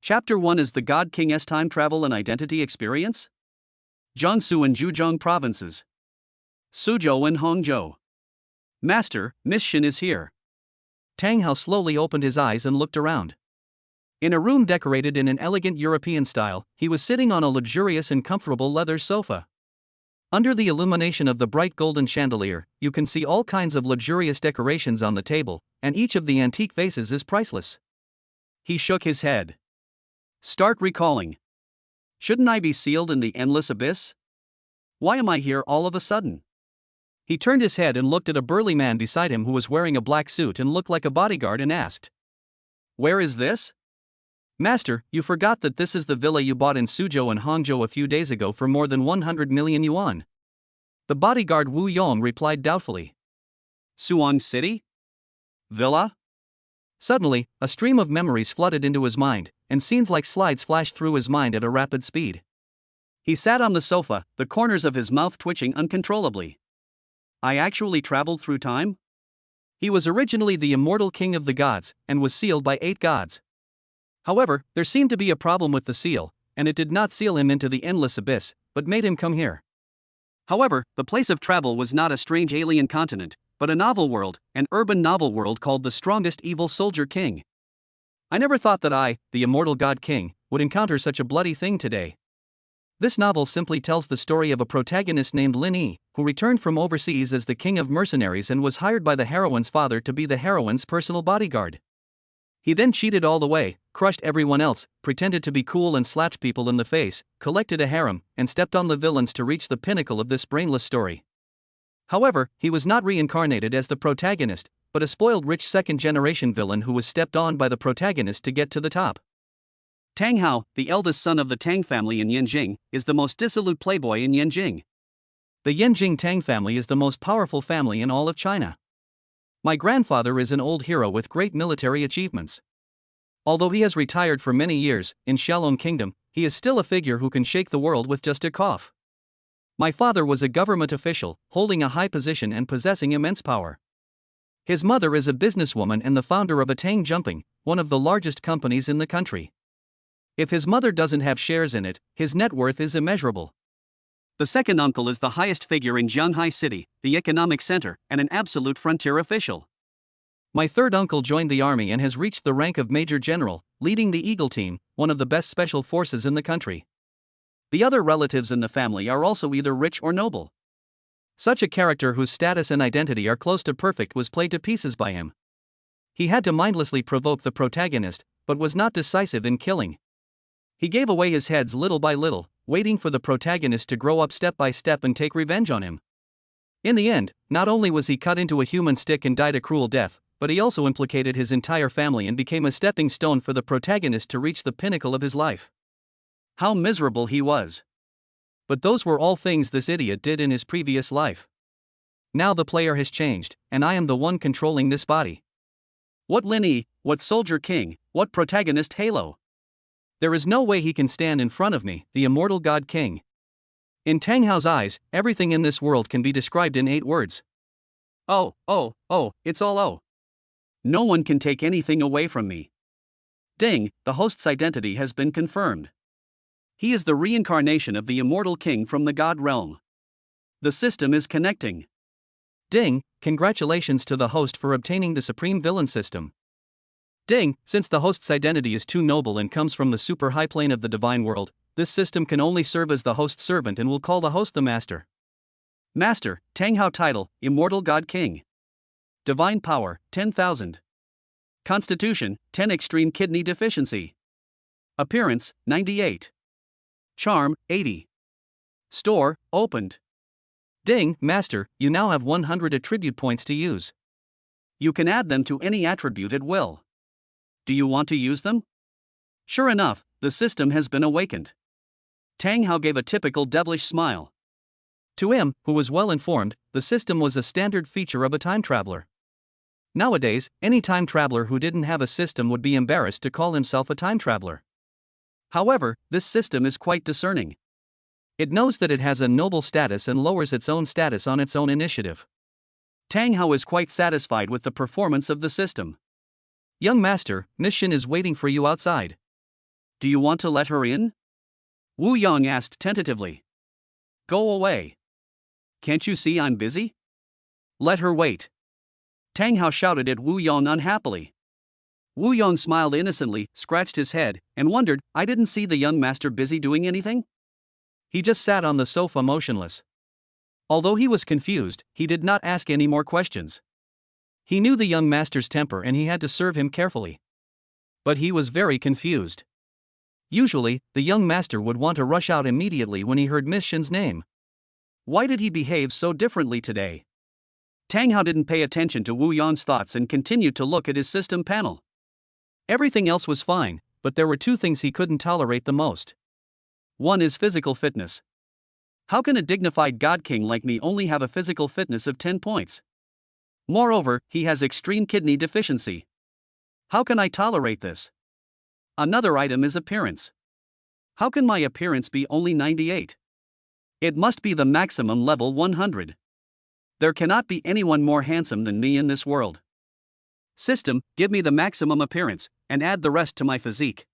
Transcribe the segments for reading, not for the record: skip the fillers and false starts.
Chapter 1 is the God King's Time Travel and Identity Experience? Jiangsu and Zhejiang Provinces. Suzhou and Hangzhou. Master, Miss Shin is here. Tang Hao slowly opened his eyes and looked around. In a room decorated in an elegant European style, he was sitting on a luxurious and comfortable leather sofa. Under the illumination of the bright golden chandelier, you can see all kinds of luxurious decorations on the table, and each of the antique vases is priceless. He shook his head. Start recalling. Shouldn't I be sealed in the endless abyss? Why am I here all of a sudden? He turned his head and looked at a burly man beside him who was wearing a black suit and looked like a bodyguard and asked, Where is this? Master, you forgot that this is the villa you bought in Suzhou and Hangzhou a few days ago for more than 100 million yuan. The bodyguard Wu Yong replied doubtfully. Suan City? Villa? Suddenly, a stream of memories flooded into his mind, and scenes like slides flashed through his mind at a rapid speed. He sat on the sofa, the corners of his mouth twitching uncontrollably. I actually traveled through time? He was originally the immortal king of the gods, and was sealed by 8 gods. However, there seemed to be a problem with the seal, and it did not seal him into the endless abyss, but made him come here. However, the place of travel was not a strange alien continent, but a novel world, an urban novel world called the strongest evil soldier king. I never thought that I, the immortal god king, would encounter such a bloody thing today. This novel simply tells the story of a protagonist named Lin Yi, who returned from overseas as the king of mercenaries and was hired by the heroine's father to be the heroine's personal bodyguard. He then cheated all the way, crushed everyone else, pretended to be cool and slapped people in the face, collected a harem, and stepped on the villains to reach the pinnacle of this brainless story. However, he was not reincarnated as the protagonist, but a spoiled rich second-generation villain who was stepped on by the protagonist to get to the top. Tang Hao, the eldest son of the Tang family in Yanjing, is the most dissolute playboy in Yanjing. The Yanjing Tang family is the most powerful family in all of China. My grandfather is an old hero with great military achievements. Although he has retired for many years, in Xiaolong Kingdom, he is still a figure who can shake the world with just a cough. My father was a government official, holding a high position and possessing immense power. His mother is a businesswoman and the founder of a Tang Jumping, one of the largest companies in the country. If his mother doesn't have shares in it, his net worth is immeasurable. The second uncle is the highest figure in Jianghai City, the economic center, and an absolute frontier official. My third uncle joined the army and has reached the rank of Major General, leading the Eagle Team, one of the best special forces in the country. The other relatives in the family are also either rich or noble. Such a character whose status and identity are close to perfect was played to pieces by him. He had to mindlessly provoke the protagonist, but was not decisive in killing. He gave away his heads little by little, waiting for the protagonist to grow up step by step and take revenge on him. In the end, not only was he cut into a human stick and died a cruel death, but he also implicated his entire family and became a stepping stone for the protagonist to reach the pinnacle of his life. How miserable he was. But those were all things this idiot did in his previous life. Now the player has changed, and I am the one controlling this body. What Lin Yi, what soldier king, what protagonist halo. There is no way he can stand in front of me, the immortal God King. In Tang Hao's eyes, everything in this world can be described in 8 words. Oh, it's all oh. No one can take anything away from me. Ding, the host's identity has been confirmed. He is the reincarnation of the immortal king from the God realm. The system is connecting. Ding, congratulations to the host for obtaining the supreme villain system. Ding, since the host's identity is too noble and comes from the super high plane of the divine world, this system can only serve as the host's servant and will call the host the master. Master, Tang Hao title, Immortal God King. Divine power, 10,000. Constitution, 10 extreme kidney deficiency. Appearance, 98. Charm, 80. Store, opened. Ding, Master, you now have 100 attribute points to use. You can add them to any attribute at will. Do you want to use them? Sure enough, the system has been awakened. Tang Hao gave a typical devilish smile. To him, who was well informed, the system was a standard feature of a time traveler. Nowadays, any time traveler who didn't have a system would be embarrassed to call himself a time traveler. However, this system is quite discerning. It knows that it has a noble status and lowers its own status on its own initiative. Tang Hao is quite satisfied with the performance of the system. Young master, Miss Shin is waiting for you outside. Do you want to let her in? Wu Yong asked tentatively. Go away. Can't you see I'm busy? Let her wait. Tang Hao shouted at Wu Yong unhappily. Wu Yong smiled innocently, scratched his head, and wondered, I didn't see the young master busy doing anything? He just sat on the sofa motionless. Although he was confused, he did not ask any more questions. He knew the young master's temper and he had to serve him carefully. But he was very confused. Usually, the young master would want to rush out immediately when he heard Miss Shin's name. Why did he behave so differently today? Tang Hao didn't pay attention to Wu Yong's thoughts and continued to look at his system panel. Everything else was fine, but there were two things he couldn't tolerate the most. One is physical fitness. How can a dignified god king like me only have a physical fitness of 10 points? Moreover, he has extreme kidney deficiency. How can I tolerate this? Another item is appearance. How can my appearance be only 98? It must be the maximum level 100. There cannot be anyone more handsome than me in this world. System, give me the maximum appearance, and add the rest to my physique.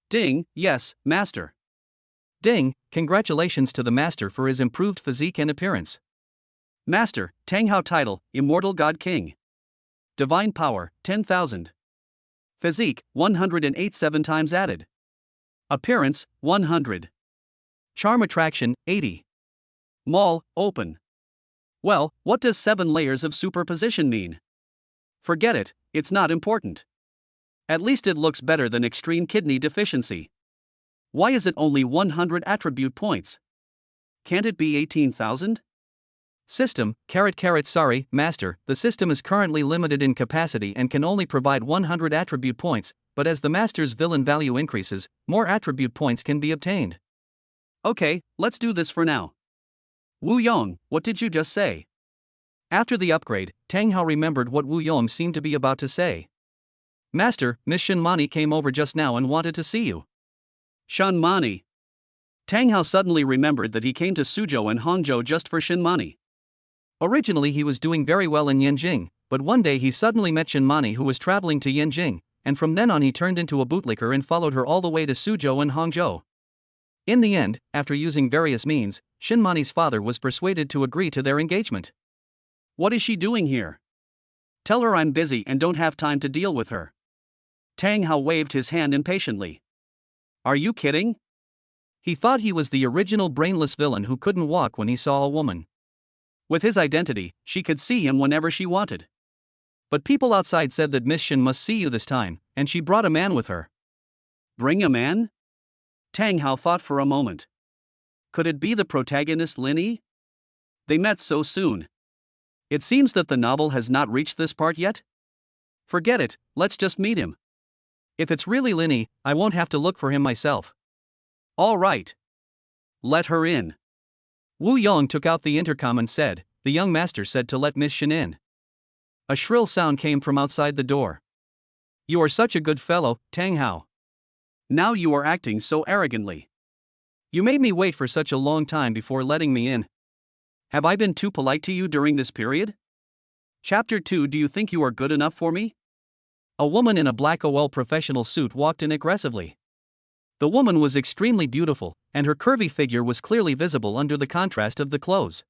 Ding, yes, master. Ding, congratulations to the master for his improved physique and appearance. Master, Tang Hao title, Immortal God King. Divine power, 10,000. Physique, 108 7 times added. Appearance, 100. Charm attraction, 80. Mall, open. Well, what does 7 layers of superposition mean? Forget it, it's not important. At least it looks better than extreme kidney deficiency. Why is it only 100 attribute points? Can't it be 18,000? System, sorry, master, the system is currently limited in capacity and can only provide 100 attribute points, but as the master's villain value increases, more attribute points can be obtained. Okay, let's do this for now. Wu Yong, what did you just say? After the upgrade, Tang Hao remembered what Wu Yong seemed to be about to say. Master, Miss Shinmani came over just now and wanted to see you. Shinmani. Tang Hao suddenly remembered that he came to Suzhou and Hangzhou just for Shinmani. Originally he was doing very well in Yanjing, but one day he suddenly met Shinmani who was traveling to Yanjing, and from then on he turned into a bootlicker and followed her all the way to Suzhou and Hangzhou. In the end, after using various means, Shinmani's father was persuaded to agree to their engagement. What is she doing here? Tell her I'm busy and don't have time to deal with her. Tang Hao waved his hand impatiently. Are you kidding? He thought he was the original brainless villain who couldn't walk when he saw a woman. With his identity, she could see him whenever she wanted. But people outside said that Miss Shin must see you this time, and she brought a man with her. Bring a man? Tang Hao thought for a moment. Could it be the protagonist Lin Yi? They met so soon. It seems that the novel has not reached this part yet? Forget it, let's just meet him. If it's really Lin Yi, I won't have to look for him myself. All right. Let her in. Wu Yong took out the intercom and said, the young master said to let Miss Shin in. A shrill sound came from outside the door. You are such a good fellow, Tang Hao. Now you are acting so arrogantly. You made me wait for such a long time before letting me in. Have I been too polite to you during this period? Chapter 2. Do you think you are good enough for me? A woman in a black OL professional suit walked in aggressively. The woman was extremely beautiful, and her curvy figure was clearly visible under the contrast of the clothes.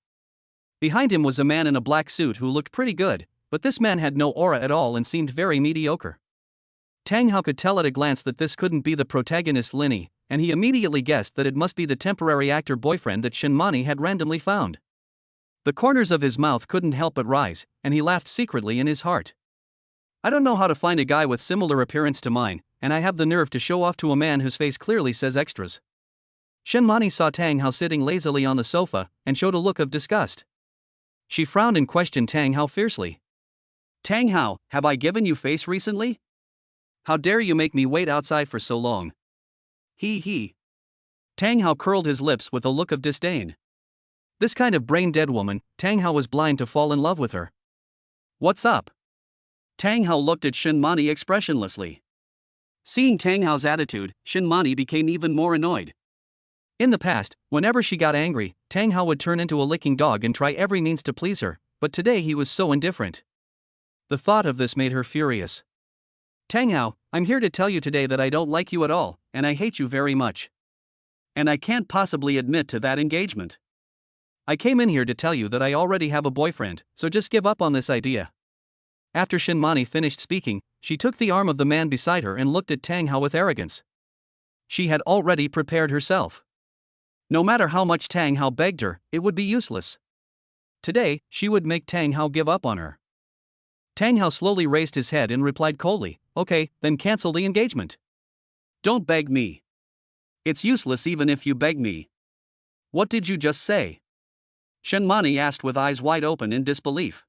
Behind him was a man in a black suit who looked pretty good, but this man had no aura at all and seemed very mediocre. Tang Hao could tell at a glance that this couldn't be the protagonist Lin Yi, and he immediately guessed that it must be the temporary actor boyfriend that Shinmani had randomly found. The corners of his mouth couldn't help but rise, and he laughed secretly in his heart. I don't know how to find a guy with similar appearance to mine, and I have the nerve to show off to a man whose face clearly says extras. Shinmani saw Tang Hao sitting lazily on the sofa, and showed a look of disgust. She frowned and questioned Tang Hao fiercely. Tang Hao, have I given you face recently? How dare you make me wait outside for so long? He. Tang Hao curled his lips with a look of disdain. This kind of brain-dead woman, Tang Hao was blind to fall in love with her. What's up? Tang Hao looked at Shinmani expressionlessly. Seeing Tang Hao's attitude, Shinmani became even more annoyed. In the past, whenever she got angry, Tang Hao would turn into a licking dog and try every means to please her, but today he was so indifferent. The thought of this made her furious. Tang Hao, I'm here to tell you today that I don't like you at all, and I hate you very much. And I can't possibly admit to that engagement. I came in here to tell you that I already have a boyfriend, so just give up on this idea. After Shinmani finished speaking, she took the arm of the man beside her and looked at Tang Hao with arrogance. She had already prepared herself. No matter how much Tang Hao begged her, it would be useless. Today, she would make Tang Hao give up on her. Tang Hao slowly raised his head and replied coldly, "Okay, then cancel the engagement." Don't beg me. It's useless even if you beg me. What did you just say? Shinmani asked with eyes wide open in disbelief.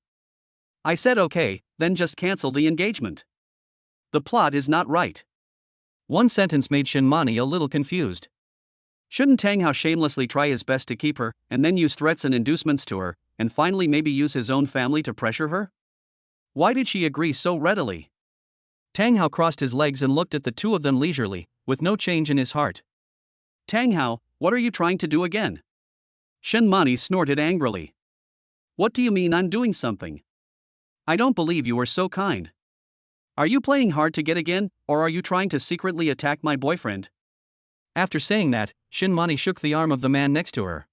I said okay, then just cancel the engagement. The plot is not right. One sentence made Shinmani a little confused. Shouldn't Tang Hao shamelessly try his best to keep her, and then use threats and inducements to her, and finally maybe use his own family to pressure her? Why did she agree so readily? Tang Hao crossed his legs and looked at the two of them leisurely, with no change in his heart. Tang Hao, what are you trying to do again? Shinmani snorted angrily. What do you mean I'm doing something? I don't believe you are so kind. Are you playing hard to get again, or are you trying to secretly attack my boyfriend? After saying that, Shinmani shook the arm of the man next to her.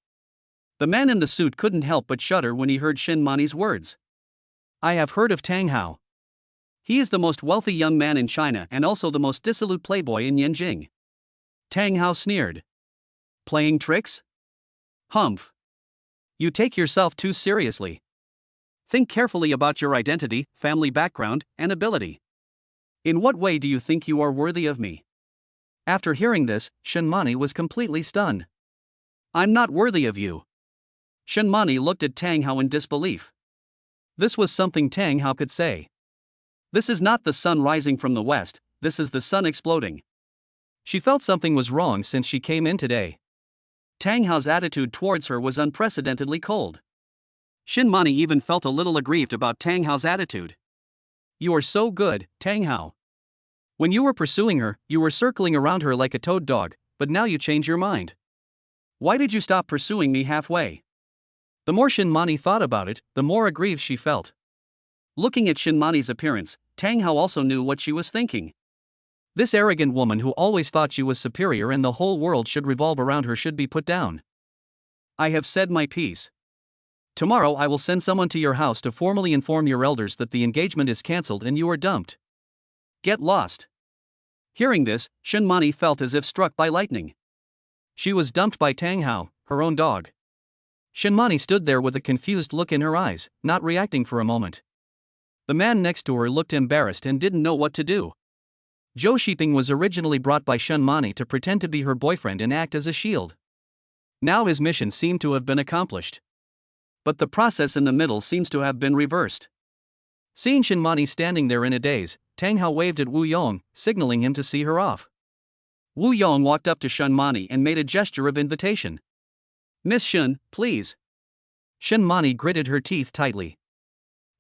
The man in the suit couldn't help but shudder when he heard Shinmani's words. I have heard of Tang Hao. He is the most wealthy young man in China and also the most dissolute playboy in Yanjing. Tang Hao sneered. Playing tricks? Humph. You take yourself too seriously. Think carefully about your identity, family background, and ability. In what way do you think you are worthy of me? After hearing this, Shinmani was completely stunned. I'm not worthy of you. Shinmani looked at Tang Hao in disbelief. This was something Tang Hao could say. This is not the sun rising from the west, this is the sun exploding. She felt something was wrong since she came in today. Tang Hao's attitude towards her was unprecedentedly cold. Shinmani even felt a little aggrieved about Tang Hao's attitude. You are so good, Tang Hao. When you were pursuing her, you were circling around her like a toad dog, but now you change your mind. Why did you stop pursuing me halfway? The more Shinmani thought about it, the more aggrieved she felt. Looking at Shinmani's appearance, Tang Hao also knew what she was thinking. This arrogant woman who always thought she was superior and the whole world should revolve around her should be put down. I have said my piece. Tomorrow I will send someone to your house to formally inform your elders that the engagement is cancelled and you are dumped. Get lost. Hearing this, Shinmani felt as if struck by lightning. She was dumped by Tang Hao, her own dog. Shinmani stood there with a confused look in her eyes, not reacting for a moment. The man next to her looked embarrassed and didn't know what to do. Zhou Shiping was originally brought by Shinmani to pretend to be her boyfriend and act as a shield. Now his mission seemed to have been accomplished. But the process in the middle seems to have been reversed. Seeing Shinmani standing there in a daze, Tang Hao waved at Wu Yong, signaling him to see her off. Wu Yong walked up to Shinmani and made a gesture of invitation. Miss Shin, please. Shinmani gritted her teeth tightly.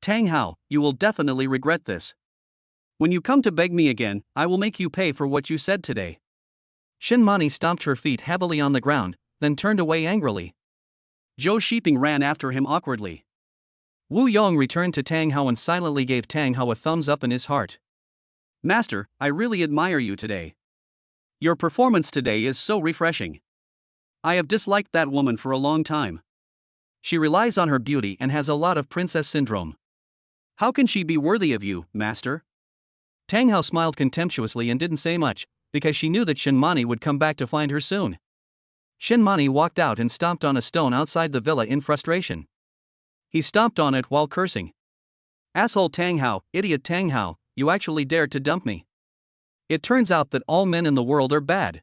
Tang Hao, you will definitely regret this. When you come to beg me again, I will make you pay for what you said today. Shinmani stomped her feet heavily on the ground, then turned away angrily. Zhou Shiping ran after him awkwardly. Wu Yong returned to Tang Hao and silently gave Tang Hao a thumbs up in his heart. Master, I really admire you today. Your performance today is so refreshing. I have disliked that woman for a long time. She relies on her beauty and has a lot of princess syndrome. How can she be worthy of you, master? Tang Hao smiled contemptuously and didn't say much, because she knew that Shinmani would come back to find her soon. Shinmani walked out and stomped on a stone outside the villa in frustration. He stomped on it while cursing. Asshole Tang Hao, idiot Tang Hao, you actually dared to dump me. It turns out that all men in the world are bad.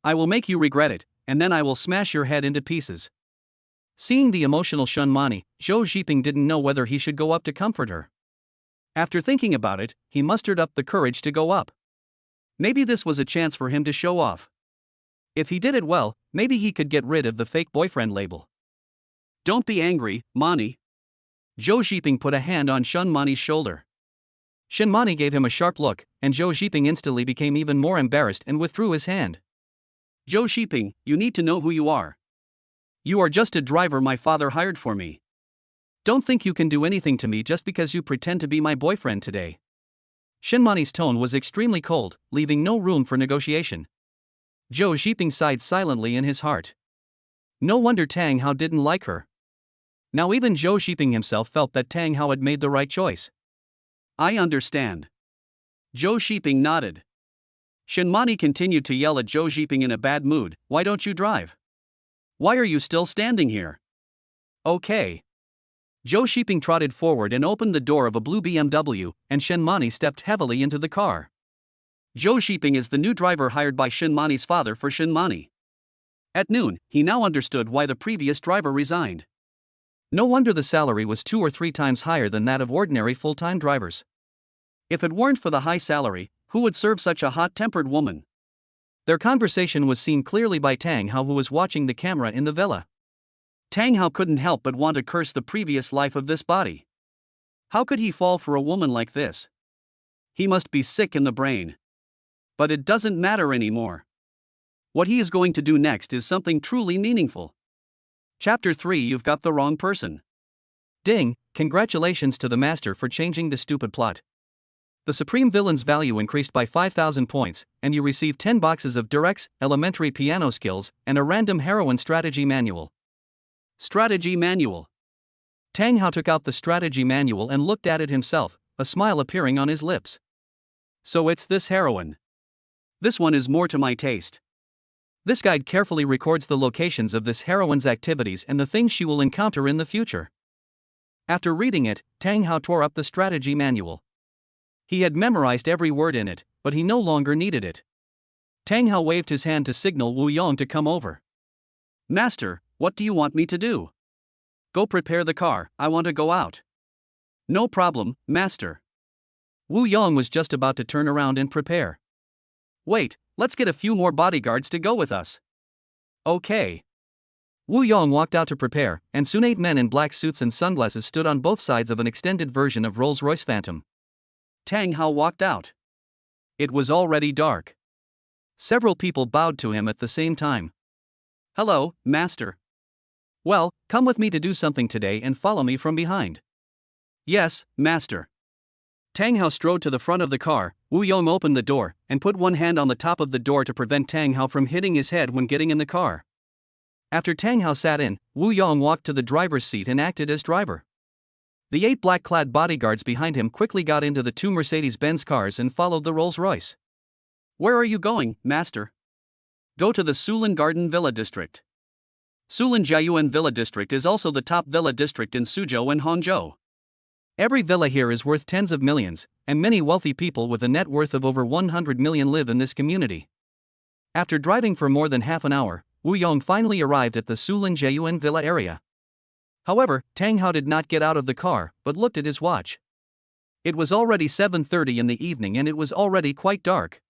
I will make you regret it, and then I will smash your head into pieces. Seeing the emotional Shinmani, Zhou Shiping didn't know whether he should go up to comfort her. After thinking about it, he mustered up the courage to go up. Maybe this was a chance for him to show off. If he did it well, maybe he could get rid of the fake boyfriend label. Don't be angry, Mani. Zhou Shiping put a hand on Shinmani's shoulder. Shinmani gave him a sharp look, and Zhou Shiping instantly became even more embarrassed and withdrew his hand. Zhou Shiping, you need to know who you are. You are just a driver my father hired for me. Don't think you can do anything to me just because you pretend to be my boyfriend today. Shinmani's tone was extremely cold, leaving no room for negotiation. Zhou Xiping sighed silently in his heart. No wonder Tang Hao didn't like her. Now even Zhou Xiping himself felt that Tang Hao had made the right choice. I understand. Zhou Xiping nodded. Shinmani continued to yell at Zhou Xiping in a bad mood, "Why don't you drive? Why are you still standing here?" Okay. Zhou Xiping trotted forward and opened the door of a blue BMW, and Shinmani stepped heavily into the car. Zhou Xiping is the new driver hired by Shinmani's father for Shinmani. At noon, he now understood why the previous driver resigned. No wonder the salary was 2 or 3 times higher than that of ordinary full-time drivers. If it weren't for the high salary, who would serve such a hot-tempered woman? Their conversation was seen clearly by Tang Hao, who was watching the camera in the villa. Tang Hao couldn't help but want to curse the previous life of this body. How could he fall for a woman like this? He must be sick in the brain. But it doesn't matter anymore. What he is going to do next is something truly meaningful. Chapter 3: You've got the wrong person. Ding, congratulations to the master for changing the stupid plot. The supreme villain's value increased by 5,000 points, and you receive 10 boxes of Durex, elementary piano skills, and a random heroine strategy manual. Strategy manual. Tang Hao took out the strategy manual and looked at it himself, a smile appearing on his lips. So it's this heroine. This one is more to my taste. This guide carefully records the locations of this heroine's activities and the things she will encounter in the future. After reading it, Tang Hao tore up the strategy manual. He had memorized every word in it, but he no longer needed it. Tang Hao waved his hand to signal Wu Yong to come over. Master, what do you want me to do? Go prepare the car, I want to go out. No problem, master. Wu Yong was just about to turn around and prepare. Wait, let's get a few more bodyguards to go with us. Okay. Wu Yong walked out to prepare, and soon 8 men in black suits and sunglasses stood on both sides of an extended version of Rolls-Royce Phantom. Tang Hao walked out. It was already dark. Several people bowed to him at the same time. Hello, master. Well, come with me to do something today and follow me from behind. Yes, master. Tang Hao strode to the front of the car. Wu Yong opened the door and put one hand on the top of the door to prevent Tang Hao from hitting his head when getting in the car. After Tang Hao sat in, Wu Yong walked to the driver's seat and acted as driver. The 8 black-clad bodyguards behind him quickly got into the 2 Mercedes-Benz cars and followed the Rolls-Royce. Where are you going, master? Go to the Sulin Garden Villa District. Sulin Jiayuan Villa District is also the top villa district in Suzhou and Hangzhou. Every villa here is worth tens of millions, and many wealthy people with a net worth of over 100 million live in this community. After driving for more than half an hour, Wu Yong finally arrived at the Sulin Jiayuan Villa area. However, Tang Hao did not get out of the car, but looked at his watch. It was already 7:30 in the evening and it was already quite dark.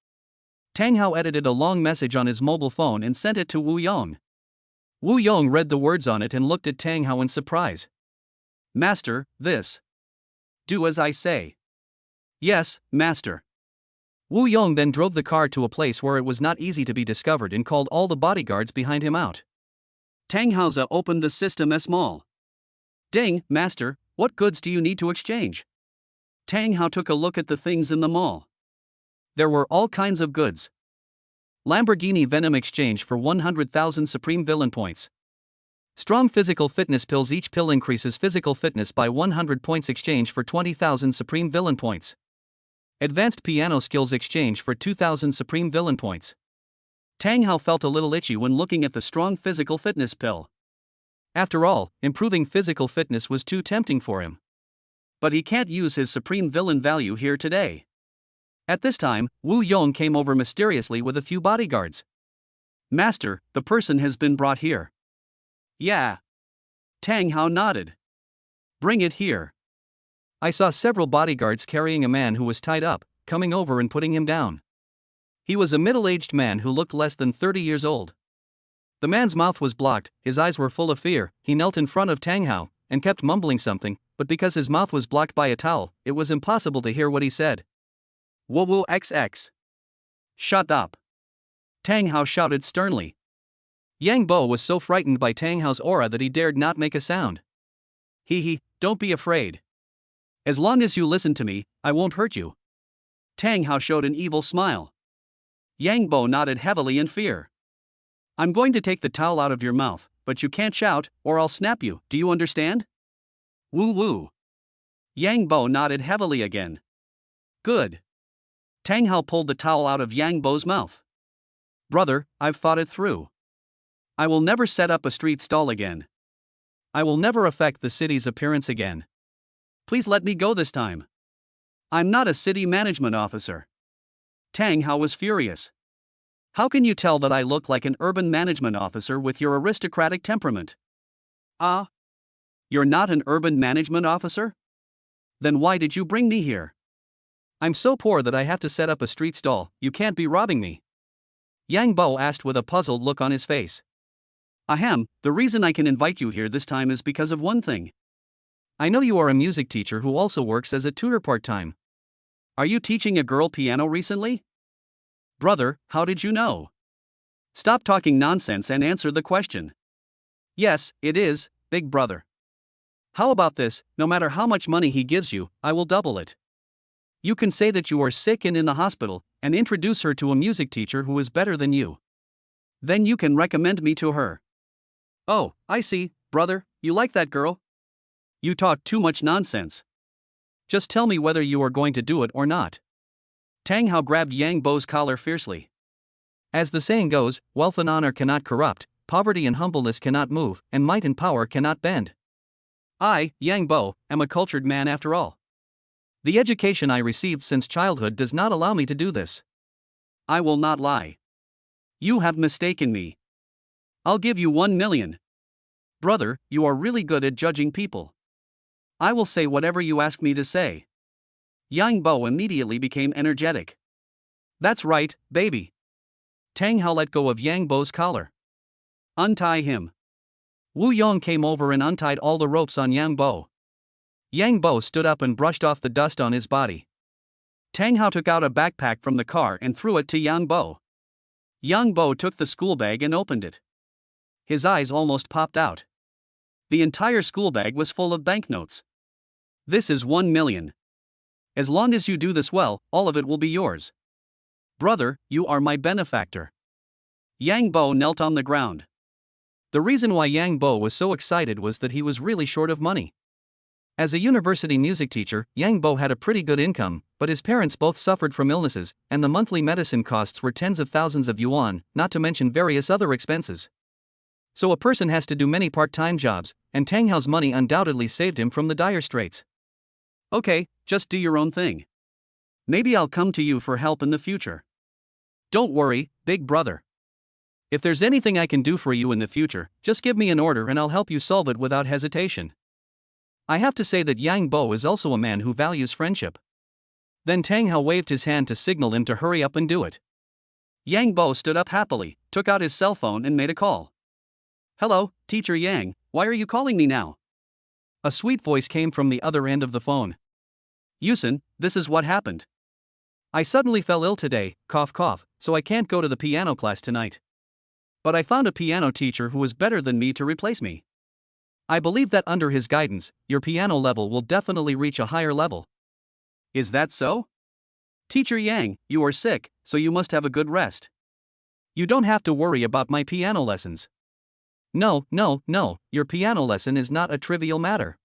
Tang Hao edited a long message on his mobile phone and sent it to Wu Yong. Wu Yong read the words on it and looked at Tang Hao in surprise. Master, this. Do as I say. Yes, master. Wu Yong then drove the car to a place where it was not easy to be discovered and called all the bodyguards behind him out. Tang Hao opened the system as mall. Ding, master, what goods do you need to exchange? Tang Hao took a look at the things in the mall. There were all kinds of goods. Lamborghini Venom exchange for 100,000 Supreme Villain points. Strong physical fitness pills. Each pill increases physical fitness by 100 points. Exchange for 20,000 Supreme Villain points. Advanced piano skills exchange for 2,000 Supreme Villain points. Tang Hao felt a little itchy when looking at the strong physical fitness pill. After all, improving physical fitness was too tempting for him. But he can't use his Supreme Villain value here today. At this time, Wu Yong came over mysteriously with a few bodyguards. Master, the person has been brought here. Yeah. Tang Hao nodded. Bring it here. I saw several bodyguards carrying a man who was tied up, coming over and putting him down. He was a middle-aged man who looked less than 30 years old. The man's mouth was blocked, his eyes were full of fear. He knelt in front of Tang Hao and kept mumbling something, but because his mouth was blocked by a towel, it was impossible to hear what he said. Woo XX. Shut up. Tang Hao shouted sternly. Yang Bo was so frightened by Tang Hao's aura that he dared not make a sound. Don't be afraid. As long as you listen to me, I won't hurt you. Tang Hao showed an evil smile. Yang Bo nodded heavily in fear. I'm going to take the towel out of your mouth, but you can't shout, or I'll snap you, do you understand? Woo woo. Yang Bo nodded heavily again. Good. Tang Hao pulled the towel out of Yang Bo's mouth. Brother, I've thought it through. I will never set up a street stall again. I will never affect the city's appearance again. Please let me go this time. I'm not a city management officer. Tang Hao was furious. How can you tell that I look like an urban management officer with your aristocratic temperament? Ah? You're not an urban management officer? Then why did you bring me here? I'm so poor that I have to set up a street stall, you can't be robbing me. Yang Bo asked with a puzzled look on his face. Ahem, the reason I can invite you here this time is because of one thing. I know you are a music teacher who also works as a tutor part-time. Are you teaching a girl piano recently? Brother, how did you know? Stop talking nonsense and answer the question. Yes, it is, big brother. How about this, no matter how much money he gives you, I will double it. You can say that you are sick and in the hospital, and introduce her to a music teacher who is better than you. Then you can recommend me to her. Oh, I see, brother, you like that girl? You talk too much nonsense. Just tell me whether you are going to do it or not. Tang Hao grabbed Yang Bo's collar fiercely. As the saying goes, wealth and honor cannot corrupt, poverty and humbleness cannot move, and might and power cannot bend. I, Yang Bo, am a cultured man after all. The education I received since childhood does not allow me to do this. I will not lie. You have mistaken me. I'll give you 1 million. Brother, you are really good at judging people. I will say whatever you ask me to say. Yang Bo immediately became energetic. That's right, baby. Tang Hao let go of Yang Bo's collar. Untie him. Wu Yong came over and untied all the ropes on Yang Bo. Yang Bo stood up and brushed off the dust on his body. Tang Hao took out a backpack from the car and threw it to Yang Bo. Yang Bo took the school bag and opened it. His eyes almost popped out. The entire school bag was full of banknotes. This is 1 million. As long as you do this well, all of it will be yours. Brother, you are my benefactor. Yang Bo knelt on the ground. The reason why Yang Bo was so excited was that he was really short of money. As a university music teacher, Yang Bo had a pretty good income, but his parents both suffered from illnesses, and the monthly medicine costs were tens of thousands of yuan, not to mention various other expenses. So a person has to do many part-time jobs, and Tang Hao's money undoubtedly saved him from the dire straits. Okay, just do your own thing. Maybe I'll come to you for help in the future. Don't worry, big brother. If there's anything I can do for you in the future, just give me an order and I'll help you solve it without hesitation. I have to say that Yang Bo is also a man who values friendship. Then Tang Hao waved his hand to signal him to hurry up and do it. Yang Bo stood up happily, took out his cell phone and made a call. Hello, Teacher Yang, why are you calling me now? A sweet voice came from the other end of the phone. Yusen, this is what happened. I suddenly fell ill today, cough cough, so I can't go to the piano class tonight. But I found a piano teacher who is better than me to replace me. I believe that under his guidance, your piano level will definitely reach a higher level. Is that so? Teacher Yang, you are sick, so you must have a good rest. You don't have to worry about my piano lessons. No, your piano lesson is not a trivial matter.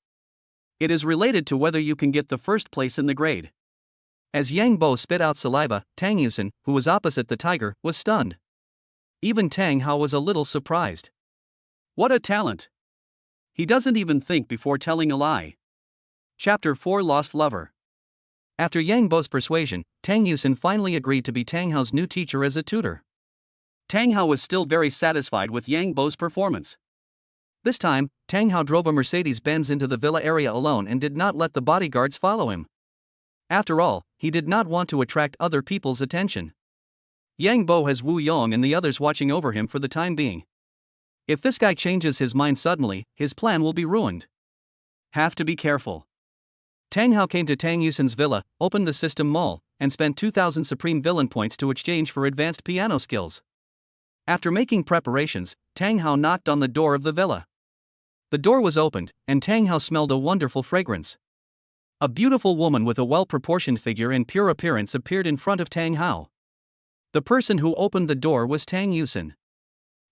It is related to whether you can get the first place in the grade. As Yang Bo spit out saliva, Tang Yusen, who was opposite the tiger, was stunned. Even Tang Hao was a little surprised. What a talent! He doesn't even think before telling a lie. Chapter 4 Lost Lover. After Yang Bo's persuasion, Tang Yusen finally agreed to be Tang Hao's new teacher as a tutor. Tang Hao was still very satisfied with Yang Bo's performance. This time, Tang Hao drove a Mercedes-Benz into the villa area alone and did not let the bodyguards follow him. After all, he did not want to attract other people's attention. Yang Bo has Wu Yong and the others watching over him for the time being. If this guy changes his mind suddenly, his plan will be ruined. Have to be careful. Tang Hao came to Tang Yusen's villa, opened the system mall, and spent 2,000 Supreme Villain points to exchange for advanced piano skills. After making preparations, Tang Hao knocked on the door of the villa. The door was opened, and Tang Hao smelled a wonderful fragrance. A beautiful woman with a well-proportioned figure and pure appearance appeared in front of Tang Hao. The person who opened the door was Tang Yusin.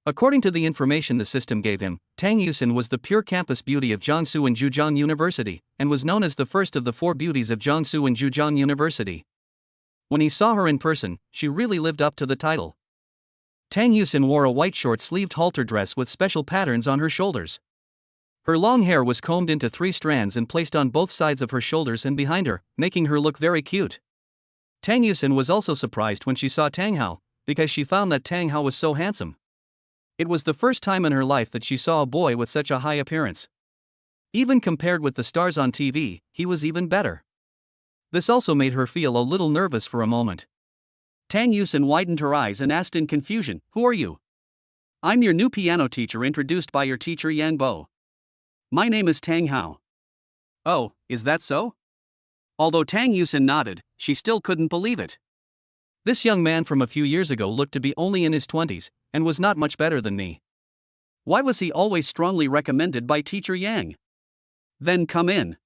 According to the information the system gave him, Tang Yusin was the pure campus beauty of Jiangsu and Zhejiang University, and was known as the first of the four beauties of Jiangsu and Zhejiang University. When he saw her in person, she really lived up to the title. Tang Yusin wore a white short-sleeved halter dress with special patterns on her shoulders. Her long hair was combed into 3 strands and placed on both sides of her shoulders and behind her, making her look very cute. Tang Yusin was also surprised when she saw Tang Hao, because she found that Tang Hao was so handsome. It was the first time in her life that she saw a boy with such a high appearance. Even compared with the stars on TV, he was even better. This also made her feel a little nervous for a moment. Tang Yusin widened her eyes and asked in confusion, "Who are you?" "I'm your new piano teacher introduced by your teacher Yang Bo. My name is Tang Hao." "Oh, is that so?" Although Tang Yusin nodded, she still couldn't believe it. This young man from a few years ago looked to be only in his 20s, and was not much better than me. Why was he always strongly recommended by teacher Yang? "Then come in."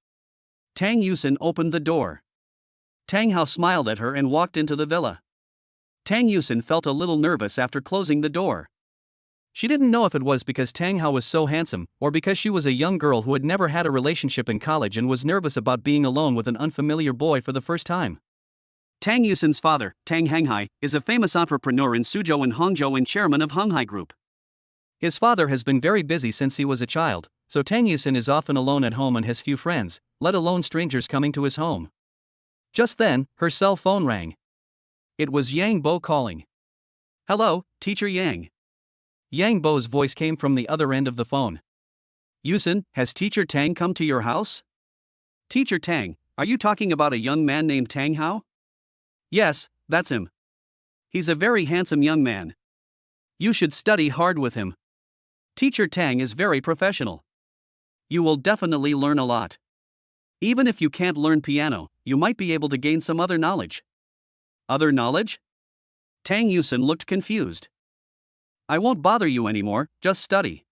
Tang Yusin opened the door. Tang Hao smiled at her and walked into the villa. Tang Yusin felt a little nervous after closing the door. She didn't know if it was because Tang Hao was so handsome, or because she was a young girl who had never had a relationship in college and was nervous about being alone with an unfamiliar boy for the first time. Tang Yusin's father, Tang Henghai, is a famous entrepreneur in Suzhou and Hangzhou and chairman of Henghai Group. His father has been very busy since he was a child, so Tang Yusin is often alone at home and has few friends, let alone strangers coming to his home. Just then, her cell phone rang. It was Yang Bo calling. "Hello, teacher Yang." Yang Bo's voice came from the other end of the phone. "Yusin, has teacher Tang come to your house?" "Teacher Tang, are you talking about a young man named Tang Hao?" "Yes, that's him. He's a very handsome young man. You should study hard with him. Teacher Tang is very professional. You will definitely learn a lot. Even if you can't learn piano, you might be able to gain some other knowledge." "Other knowledge?" Tang Yusin looked confused. "I won't bother you anymore, just study."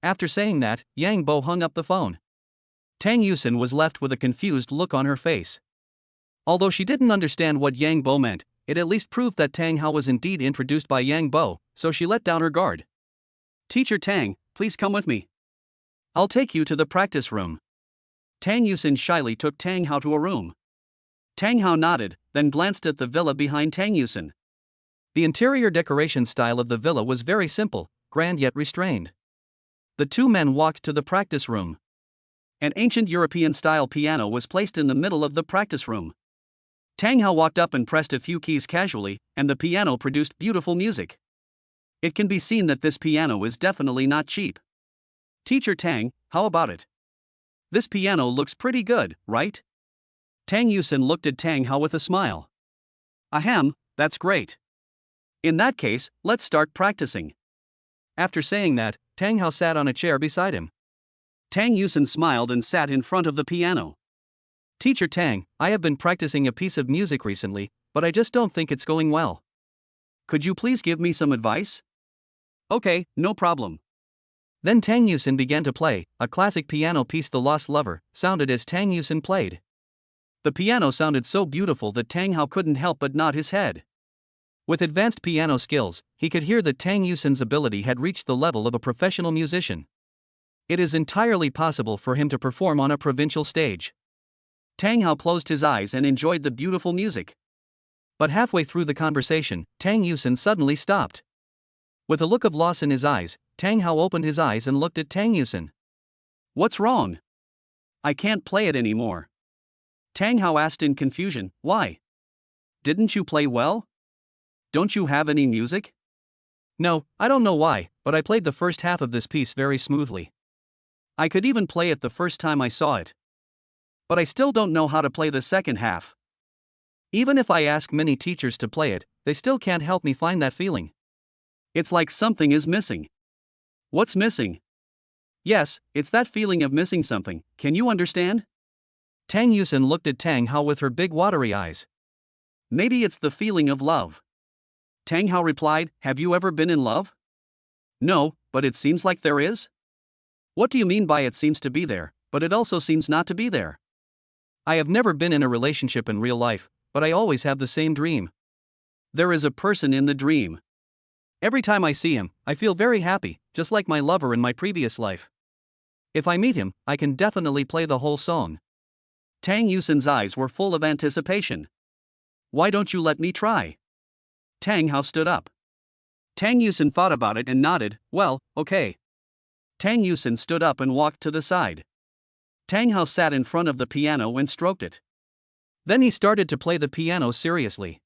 After saying that, Yang Bo hung up the phone. Tang Yusin was left with a confused look on her face. Although she didn't understand what Yang Bo meant, it at least proved that Tang Hao was indeed introduced by Yang Bo, so she let down her guard. "Teacher Tang, please come with me. I'll take you to the practice room." Tang Yusin shyly took Tang Hao to a room. Tang Hao nodded, then glanced at the villa behind Tang Yusin. The interior decoration style of the villa was very simple, grand yet restrained. The two men walked to the practice room. An ancient European-style piano was placed in the middle of the practice room. Tang Hao walked up and pressed a few keys casually, and the piano produced beautiful music. It can be seen that this piano is definitely not cheap. "Teacher Tang, how about it? This piano looks pretty good, right?" Tang Yusin looked at Tang Hao with a smile. "Ahem, that's great. In that case, let's start practicing." After saying that, Tang Hao sat on a chair beside him. Tang Yusin smiled and sat in front of the piano. "Teacher Tang, I have been practicing a piece of music recently, but I just don't think it's going well. Could you please give me some advice?" "Okay, no problem." Then Tang Yusin began to play. A classic piano piece, The Lost Lover, sounded as Tang Yusin played. The piano sounded so beautiful that Tang Hao couldn't help but nod his head. With advanced piano skills, he could hear that Tang Yusin's ability had reached the level of a professional musician. It is entirely possible for him to perform on a provincial stage. Tang Hao closed his eyes and enjoyed the beautiful music. But halfway through the conversation, Tang Yusin suddenly stopped. With a look of loss in his eyes, Tang Hao opened his eyes and looked at Tang Yusin. "What's wrong? I can't play it anymore." Tang Hao asked in confusion, "Why? Didn't you play well? Don't you have any music?" "No, I don't know why, but I played the first half of this piece very smoothly. I could even play it the first time I saw it. But I still don't know how to play the second half. Even if I ask many teachers to play it, they still can't help me find that feeling. It's like something is missing." "What's missing?" "Yes, it's that feeling of missing something, can you understand?" Tang Yusin looked at Tang Hao with her big watery eyes. "Maybe it's the feeling of love." Tang Hao replied, "Have you ever been in love?" "No, but it seems like there is." "What do you mean by it seems to be there, but it also seems not to be there?" I have never been in a relationship in real life, but I always have the same dream. There is a person in the dream. Every time I see him, I feel very happy, just like my lover in my previous life. If I meet him, I can definitely play the whole song. Tang Yusin's eyes were full of anticipation. Why don't you let me try? Tang Hao stood up. Tang Yusin thought about it and nodded, well, okay. Tang Yusin stood up and walked to the side. Tang Hao sat in front of the piano and stroked it. Then he started to play the piano seriously.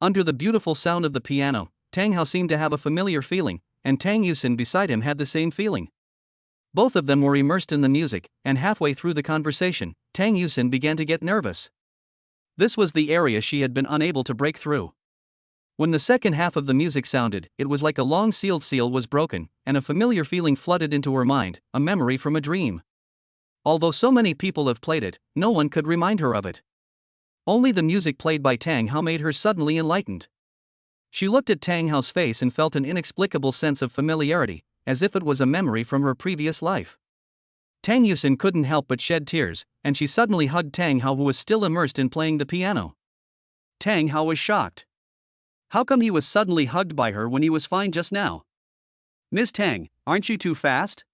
Under the beautiful sound of the piano, Tang Hao seemed to have a familiar feeling, and Tang Yusin beside him had the same feeling. Both of them were immersed in the music, and halfway through the conversation, Tang Yusin began to get nervous. This was the area she had been unable to break through. When the second half of the music sounded, it was like a long sealed seal was broken, and a familiar feeling flooded into her mind, a memory from a dream. Although so many people have played it, no one could remind her of it. Only the music played by Tang Hao made her suddenly enlightened. She looked at Tang Hao's face and felt an inexplicable sense of familiarity, as if it was a memory from her previous life. Tang Yusin couldn't help but shed tears, and she suddenly hugged Tang Hao, who was still immersed in playing the piano. Tang Hao was shocked. How come he was suddenly hugged by her when he was fine just now? Ms. Tang, aren't you too fast?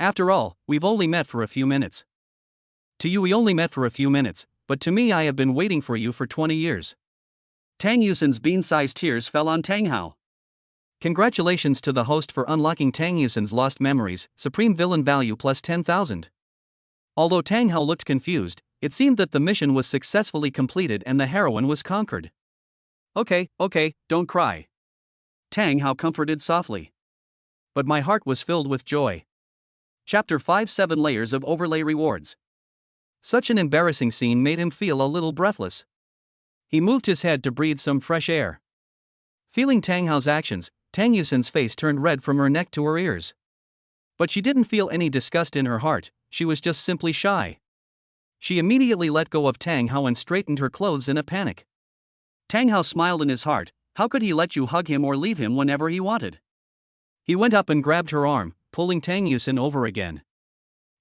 After all, we've only met for a few minutes. To you we only met for a few minutes, but to me I have been waiting for you for 20 years. Tang Yusin's bean-sized tears fell on Tang Hao. Congratulations to the host for unlocking Tang Yusin's lost memories, supreme villain value plus 10,000. Although Tang Hao looked confused, it seemed that the mission was successfully completed and the heroine was conquered. Okay, don't cry. Tang Hao comforted softly. But my heart was filled with joy. Chapter 5: 7 Layers of Overlay Rewards. Such an embarrassing scene made him feel a little breathless. He moved his head to breathe some fresh air. Feeling Tang Hao's actions, Tang Yusin's face turned red from her neck to her ears. But she didn't feel any disgust in her heart, she was just simply shy. She immediately let go of Tang Hao and straightened her clothes in a panic. Tang Hao smiled in his heart. How could he let you hug him or leave him whenever he wanted? He went up and grabbed her arm, pulling Tang Yusin over again.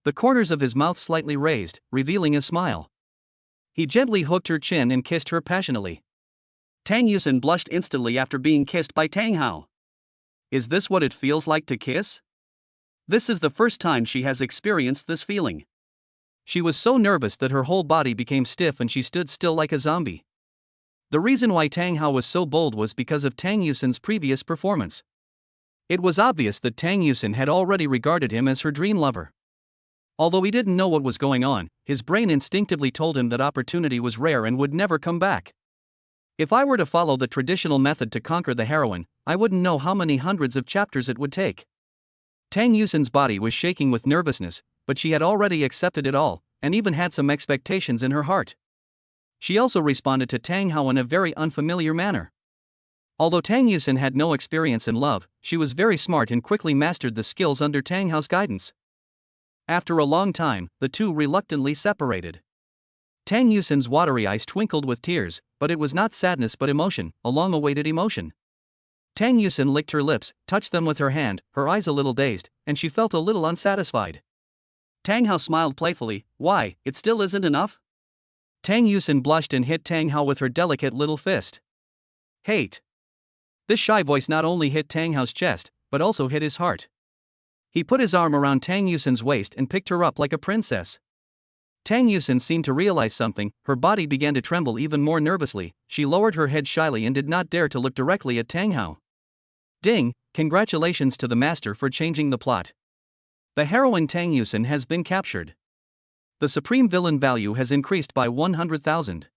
The corners of his mouth slightly raised, revealing a smile. He gently hooked her chin and kissed her passionately. Tang Yusin blushed instantly after being kissed by Tang Hao. Is this what it feels like to kiss? This is the first time she has experienced this feeling. She was so nervous that her whole body became stiff and she stood still like a zombie. The reason why Tang Hao was so bold was because of Tang Yusin's previous performance. It was obvious that Tang Yusin had already regarded him as her dream lover. Although he didn't know what was going on, his brain instinctively told him that opportunity was rare and would never come back. If I were to follow the traditional method to conquer the heroine, I wouldn't know how many hundreds of chapters it would take. Tang Yusin's body was shaking with nervousness, but she had already accepted it all, and even had some expectations in her heart. She also responded to Tang Hao in a very unfamiliar manner. Although Tang Yusin had no experience in love, she was very smart and quickly mastered the skills under Tang Hao's guidance. After a long time, the two reluctantly separated. Tang Yusin's watery eyes twinkled with tears, but it was not sadness but emotion, a long-awaited emotion. Tang Yusin licked her lips, touched them with her hand, her eyes a little dazed, and she felt a little unsatisfied. Tang Hao smiled playfully. Why, it still isn't enough? Tang Yusin blushed and hit Tang Hao with her delicate little fist. Hate. This shy voice not only hit Tang Hao's chest, but also hit his heart. He put his arm around Tang Yusin's waist and picked her up like a princess. Tang Yusin seemed to realize something, her body began to tremble even more nervously, she lowered her head shyly and did not dare to look directly at Tang Hao. Ding, congratulations to the master for changing the plot. The heroine Tang Yusin has been captured. The supreme villain value has increased by 100,000.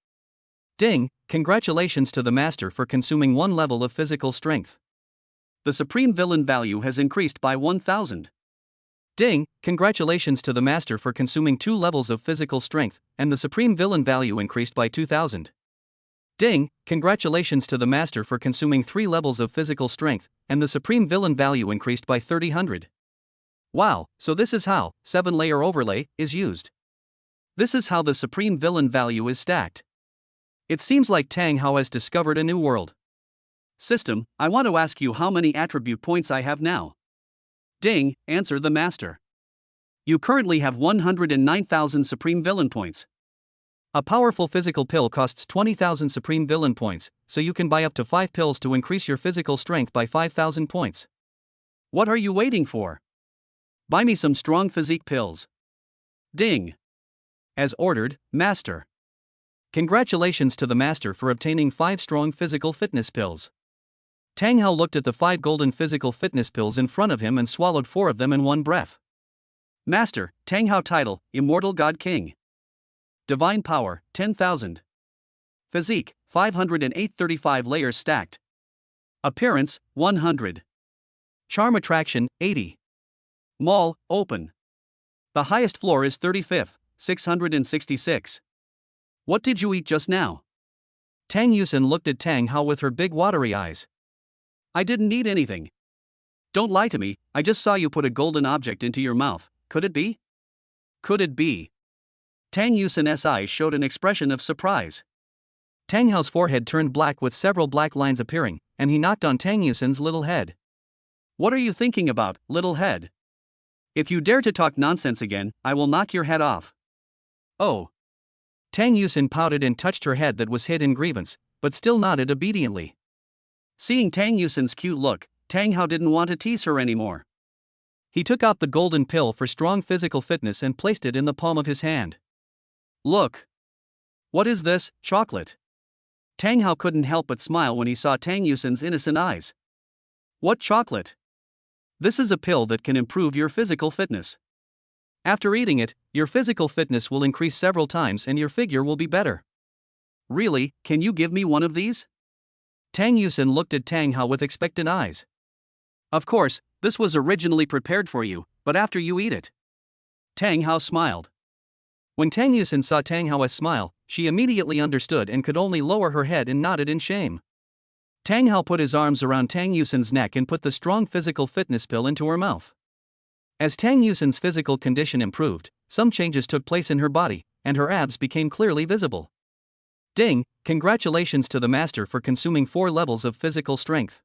Ding, congratulations to the master for consuming 1 level of physical strength. The supreme villain value has increased by 1,000. Ding, congratulations to the master for consuming 2 levels of physical strength, and the supreme villain value increased by 2,000. Ding, congratulations to the master for consuming 3 levels of physical strength, and the supreme villain value increased by 3,000. Wow, so this is how 7-layer overlay is used. This is how the supreme villain value is stacked. It seems like Tang Hao has discovered a new world. System, I want to ask you how many attribute points I have now. Ding, answer the master. You currently have 109,000 supreme villain points. A powerful physical pill costs 20,000 Supreme Villain points, so you can buy up to 5 pills to increase your physical strength by 5,000 points. What are you waiting for? Buy me some strong physique pills. Ding. As ordered, Master. Congratulations to the Master for obtaining 5 strong physical fitness pills. Tang Hao looked at the 5 golden physical fitness pills in front of him and swallowed 4 of them in one breath. Master, Tang Hao title, Immortal God King. Divine Power, 10,000. Physique, 508 35 layers stacked. Appearance, 100. Charm Attraction, 80. Mall, open. The highest floor is 35th, 666. What did you eat just now? Tang Yusin looked at Tang Hao with her big watery eyes. I didn't eat anything. Don't lie to me, I just saw you put a golden object into your mouth. Could it be? Could it be? Tang Yusin's eyes showed an expression of surprise. Tang Hao's forehead turned black with several black lines appearing, and he knocked on Tang Yusin's little head. What are you thinking about, little head? If you dare to talk nonsense again, I will knock your head off. Oh. Tang Yusin pouted and touched her head that was hid in grievance, but still nodded obediently. Seeing Tang Yusin's cute look, Tang Hao didn't want to tease her anymore. He took out the golden pill for strong physical fitness and placed it in the palm of his hand. Look. What is this, chocolate? Tang Hao couldn't help but smile when he saw Tang Yusin's innocent eyes. What chocolate? This is a pill that can improve your physical fitness. After eating it, your physical fitness will increase several times and your figure will be better. Really, can you give me one of these? Tang Yusin looked at Tang Hao with expectant eyes. Of course, this was originally prepared for you, but after you eat it. Tang Hao smiled. When Tang Yusin saw Tang Hao's smile, she immediately understood and could only lower her head and nodded in shame. Tang Hao put his arms around Tang Yusin's neck and put the strong physical fitness pill into her mouth. As Tang Yusin's physical condition improved, some changes took place in her body, and her abs became clearly visible. Ding, congratulations to the Master for consuming 4 levels of physical strength.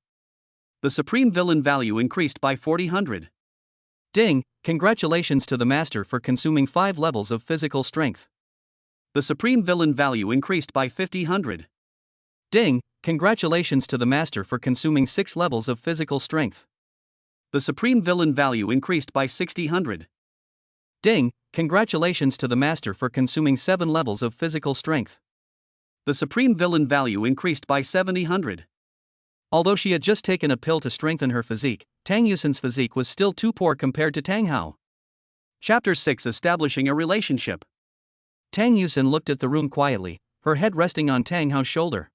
The Supreme Villain value increased by 4000. Ding, congratulations to the Master for consuming 5 levels of physical strength. The Supreme Villain value increased by 5000. Ding, congratulations to the Master for consuming 6 levels of physical strength. The Supreme Villain value increased by 6000. Ding, congratulations to the Master for consuming 7 levels of physical strength. The Supreme Villain value increased by 7000. Although she had just taken a pill to strengthen her physique, Tang Yusin's physique was still too poor compared to Tang Hao. Chapter 6: Establishing a Relationship. Tang Yusin looked at the room quietly, her head resting on Tang Hao's shoulder.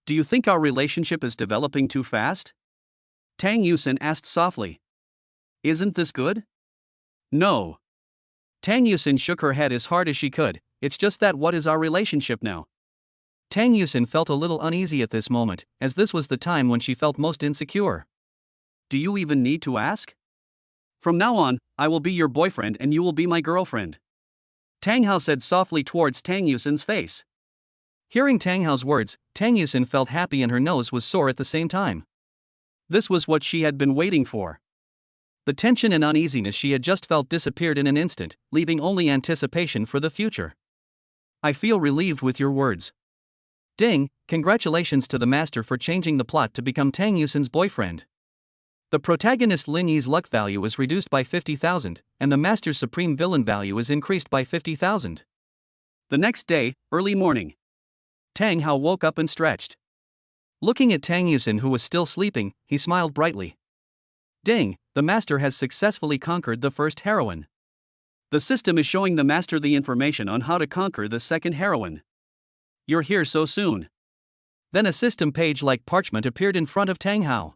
Do you think our relationship is developing too fast? Tang Yusin asked softly. Isn't this good? No. Tang Yusin shook her head as hard as she could. It's just that what is our relationship now? Tang Yusin felt a little uneasy at this moment, as this was the time when she felt most insecure. Do you even need to ask? From now on, I will be your boyfriend and you will be my girlfriend. Tang Hao said softly towards Tang Yusin's face. Hearing Tang Hao's words, Tang Yusin felt happy and her nose was sore at the same time. This was what she had been waiting for. The tension and uneasiness she had just felt disappeared in an instant, leaving only anticipation for the future. I feel relieved with your words. Ding, congratulations to the Master for changing the plot to become Tang Yusin's boyfriend. The protagonist Lin Yi's luck value is reduced by 50,000, and the Master's Supreme Villain value is increased by 50,000. The next day, early morning. Tang Hao woke up and stretched. Looking at Tang Yusin who was still sleeping, he smiled brightly. Ding, the Master has successfully conquered the first heroine. The system is showing the Master the information on how to conquer the second heroine. You're here so soon. Then a system page like parchment appeared in front of Tang Hao.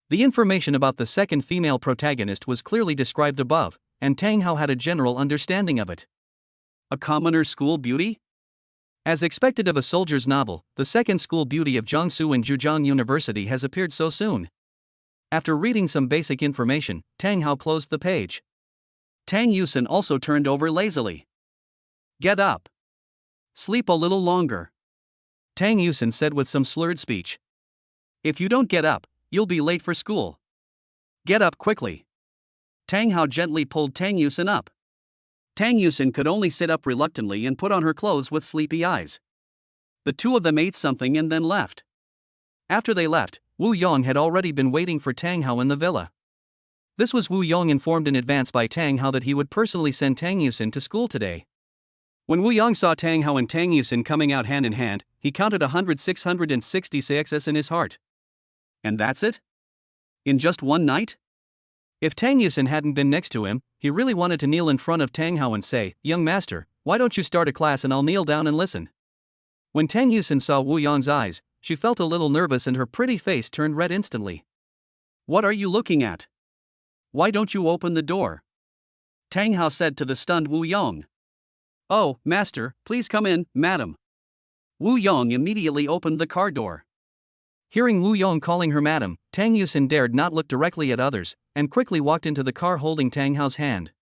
The information about the second female protagonist was clearly described above, and Tang Hao had a general understanding of it. A commoner school beauty? As expected of a soldier's novel, the second school beauty of Jiangsu and Zhejiang University has appeared so soon. After reading some basic information, Tang Hao closed the page. Tang Yusin also turned over lazily. Get up. Sleep a little longer. Tang Yusin said with some slurred speech. If you don't get up, you'll be late for school. Get up quickly. Tang Hao gently pulled Tang Yusin up. Tang Yusin could only sit up reluctantly and put on her clothes with sleepy eyes. The two of them ate something and then left. After they left, Wu Yong had already been waiting for Tang Hao in the villa. This was Wu Yong informed in advance by Tang Hao that he would personally send Tang Yusin to school today. When Wu Yong saw Tang Hao and Tang Yusin coming out hand in hand, he counted 666 in his heart. And that's it? In just one night? If Tang Yusin hadn't been next to him, he really wanted to kneel in front of Tang Hao and say, "Young master, why don't you start a class and I'll kneel down and listen." When Tang Yusin saw Wu Yong's eyes, she felt a little nervous and her pretty face turned red instantly. "What are you looking at? Why don't you open the door?" Tang Hao said to the stunned Wu Yong. "Oh, master, please come in, madam." Wu Yong immediately opened the car door. Hearing Wu Yong calling her madam, Tang Yusin dared not look directly at others, and quickly walked into the car holding Tang Hao's hand.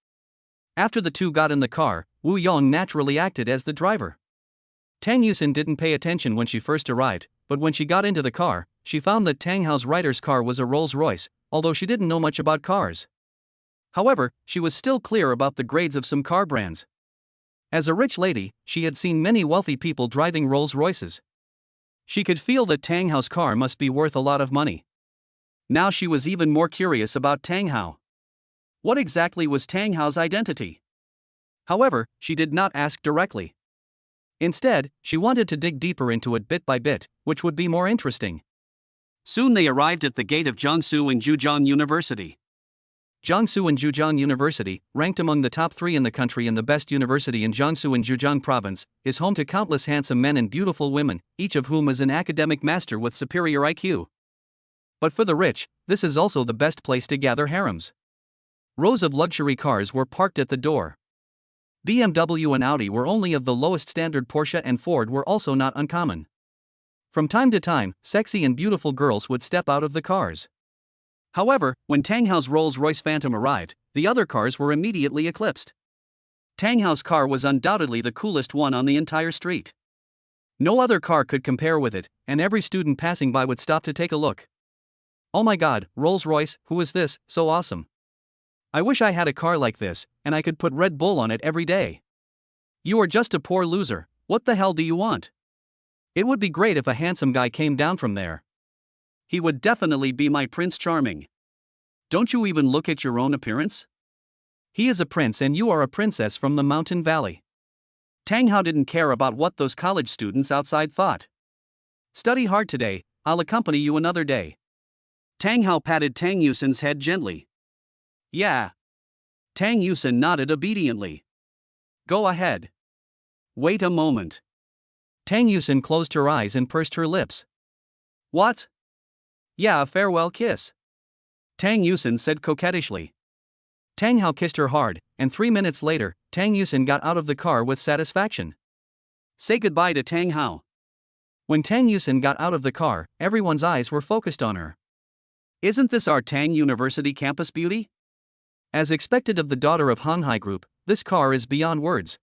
After the two got in the car, Wu Yong naturally acted as the driver. Tang Yusin didn't pay attention when she first arrived, but when she got into the car, she found that Tang Hao's rider's car was a Rolls-Royce, although she didn't know much about cars. However, she was still clear about the grades of some car brands. As a rich lady, she had seen many wealthy people driving Rolls-Royces. She could feel that Tang Hao's car must be worth a lot of money. Now she was even more curious about Tang Hao. What exactly was Tang Hao's identity? However, she did not ask directly. Instead, she wanted to dig deeper into it bit by bit, which would be more interesting. Soon they arrived at the gate of Jiangsu and Zhejiang University. Jiangsu and Zhejiang University, ranked among the top 3 in the country and the best university in Jiangsu and Zhejiang province, is home to countless handsome men and beautiful women, each of whom is an academic master with superior IQ. But for the rich, this is also the best place to gather harems. Rows of luxury cars were parked at the door. BMW and Audi were only of the lowest standard. Porsche and Ford were also not uncommon. From time to time, sexy and beautiful girls would step out of the cars. However, when Tang Hao's Rolls-Royce Phantom arrived, the other cars were immediately eclipsed. Tang Hao's car was undoubtedly the coolest one on the entire street. No other car could compare with it, and every student passing by would stop to take a look. "Oh my god, Rolls-Royce, who is this, so awesome? I wish I had a car like this, and I could put Red Bull on it every day." "You are just a poor loser, what the hell do you want?" "It would be great if a handsome guy came down from there. He would definitely be my Prince Charming." "Don't you even look at your own appearance? He is a prince and you are a princess from the mountain valley." Tang Hao didn't care about what those college students outside thought. "Study hard today, I'll accompany you another day." Tang Hao patted Tang Yusin's head gently. "Yeah." Tang Yusin nodded obediently. "Go ahead." "Wait a moment." Tang Yusin closed her eyes and pursed her lips. "What?" "Yeah, a farewell kiss," Tang Yusin said coquettishly. Tang Hao kissed her hard, and 3 minutes later, Tang Yusin got out of the car with satisfaction. "Say goodbye to Tang Hao." When Tang Yusin got out of the car, everyone's eyes were focused on her. "Isn't this our Tang University campus beauty?" As expected of the daughter of Hanhai Group, this car is beyond words.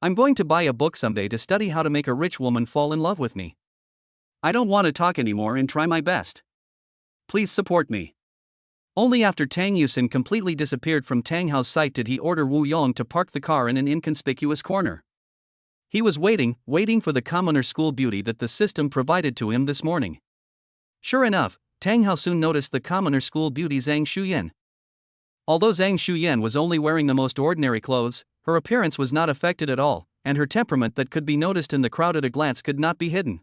"I'm going to buy a book someday to study how to make a rich woman fall in love with me. I don't want to talk anymore and try my best. Please support me." Only after Tang Yusin completely disappeared from Tang Hao's sight did he order Wu Yong to park the car in an inconspicuous corner. He was waiting for the commoner school beauty that the system provided to him this morning. Sure enough, Tang Hao soon noticed the commoner school beauty Zhang Shuyan. Although Zhang Shuyan was only wearing the most ordinary clothes, her appearance was not affected at all, and her temperament that could be noticed in the crowd at a glance could not be hidden.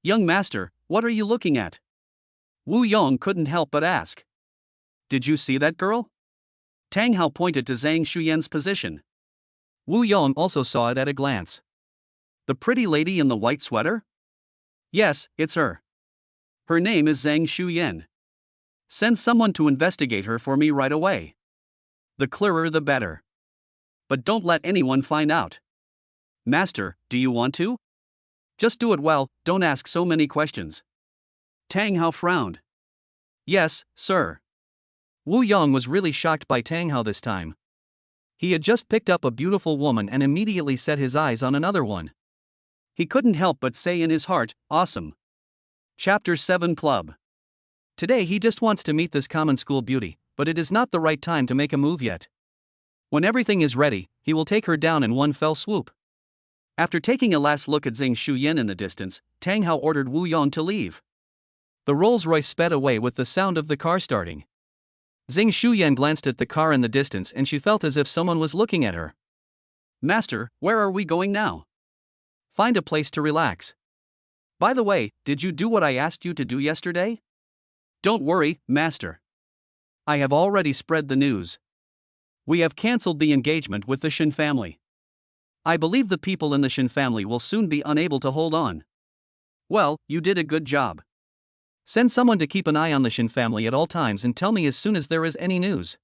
"Young master, what are you looking at?" Wu Yong couldn't help but ask. "Did you see that girl?" Tang Hao pointed to Zhang Shuyan's position. Wu Yong also saw it at a glance. "The pretty lady in the white sweater?" "Yes, it's her. Her name is Zhang Shuyan. Send someone to investigate her for me right away. The clearer the better. But don't let anyone find out." "Master, do you want to?" "Just do it well, don't ask so many questions." Tang Hao frowned. "Yes, sir." Wu Yong was really shocked by Tang Hao this time. He had just picked up a beautiful woman and immediately set his eyes on another one. He couldn't help but say in his heart, "Awesome." Chapter 7 Club. Today he just wants to meet this common school beauty, but it is not the right time to make a move yet. When everything is ready, he will take her down in one fell swoop. After taking a last look at Zhang Shuyan in the distance, Tang Hao ordered Wu Yong to leave. The Rolls-Royce sped away with the sound of the car starting. Zhang Shuyan glanced at the car in the distance and she felt as if someone was looking at her. Master, where are we going now? Find a place to relax. By the way, did you do what I asked you to do yesterday? Don't worry, Master. I have already spread the news. We have cancelled the engagement with the Shin family. I believe the people in the Shin family will soon be unable to hold on. Well, you did a good job. Send someone to keep an eye on the Shin family at all times and tell me as soon as there is any news.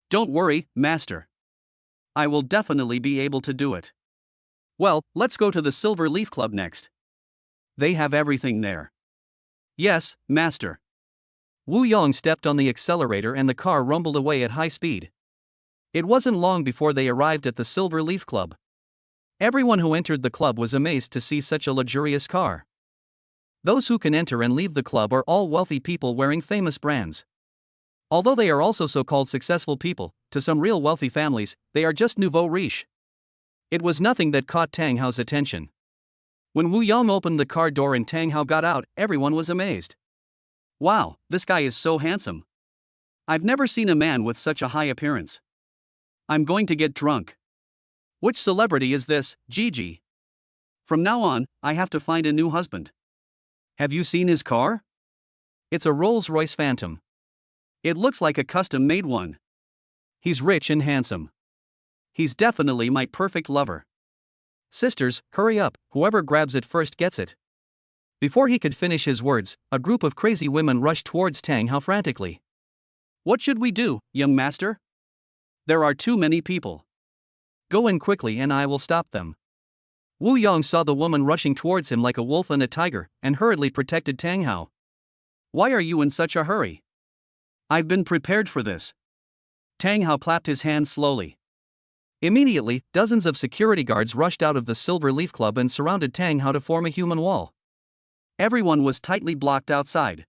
Don't worry, Master. I will definitely be able to do it. Well, let's go to the Silver Leaf Club next. They have everything there. Yes, Master. Wu Yong stepped on the accelerator and the car rumbled away at high speed. It wasn't long before they arrived at the Silver Leaf Club. Everyone who entered the club was amazed to see such a luxurious car. Those who can enter and leave the club are all wealthy people wearing famous brands. Although they are also so-called successful people, to some real wealthy families, they are just nouveau riche. It was nothing that caught Tang Hao's attention. When Wu Yong opened the car door and Tang Hao got out, everyone was amazed. Wow, this guy is so handsome. I've never seen a man with such a high appearance. I'm going to get drunk. Which celebrity is this, Gigi? From now on, I have to find a new husband. Have you seen his car? It's a Rolls-Royce Phantom. It looks like a custom-made one. He's rich and handsome. He's definitely my perfect lover. Sisters, hurry up, whoever grabs it first gets it. Before he could finish his words, a group of crazy women rushed towards Tang Hao frantically. What should we do, young master? There are too many people. Go in quickly and I will stop them. Wu Yong saw the woman rushing towards him like a wolf and a tiger, and hurriedly protected Tang Hao. Why are you in such a hurry? I've been prepared for this. Tang Hao clapped his hands slowly. Immediately, dozens of security guards rushed out of the Silver Leaf Club and surrounded Tang Hao to form a human wall. Everyone was tightly blocked outside.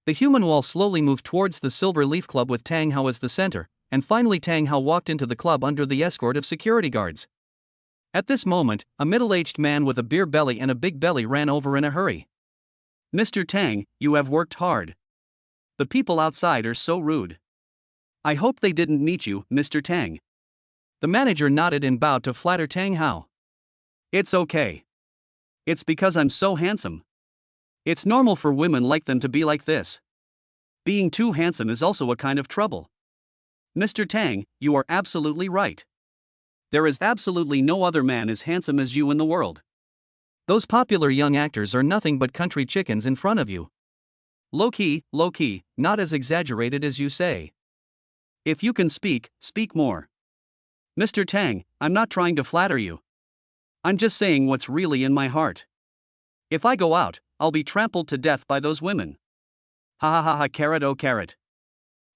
The human wall slowly moved towards the Silver Leaf Club with Tang Hao as the center, and finally Tang Hao walked into the club under the escort of security guards. At this moment, a middle-aged man with a beer belly and a big belly ran over in a hurry. Mr. Tang, you have worked hard. The people outside are so rude. I hope they didn't meet you, Mr. Tang. The manager nodded and bowed to flatter Tang Hao. It's okay. It's because I'm so handsome. It's normal for women like them to be like this. Being too handsome is also a kind of trouble. Mr. Tang, you are absolutely right. There is absolutely no other man as handsome as you in the world. Those popular young actors are nothing but country chickens in front of you. Low-key, not as exaggerated as you say. If you can speak, speak more. Mr. Tang, I'm not trying to flatter you. I'm just saying what's really in my heart. If I go out, I'll be trampled to death by those women. Ha ha ha ha, carrot oh carrot.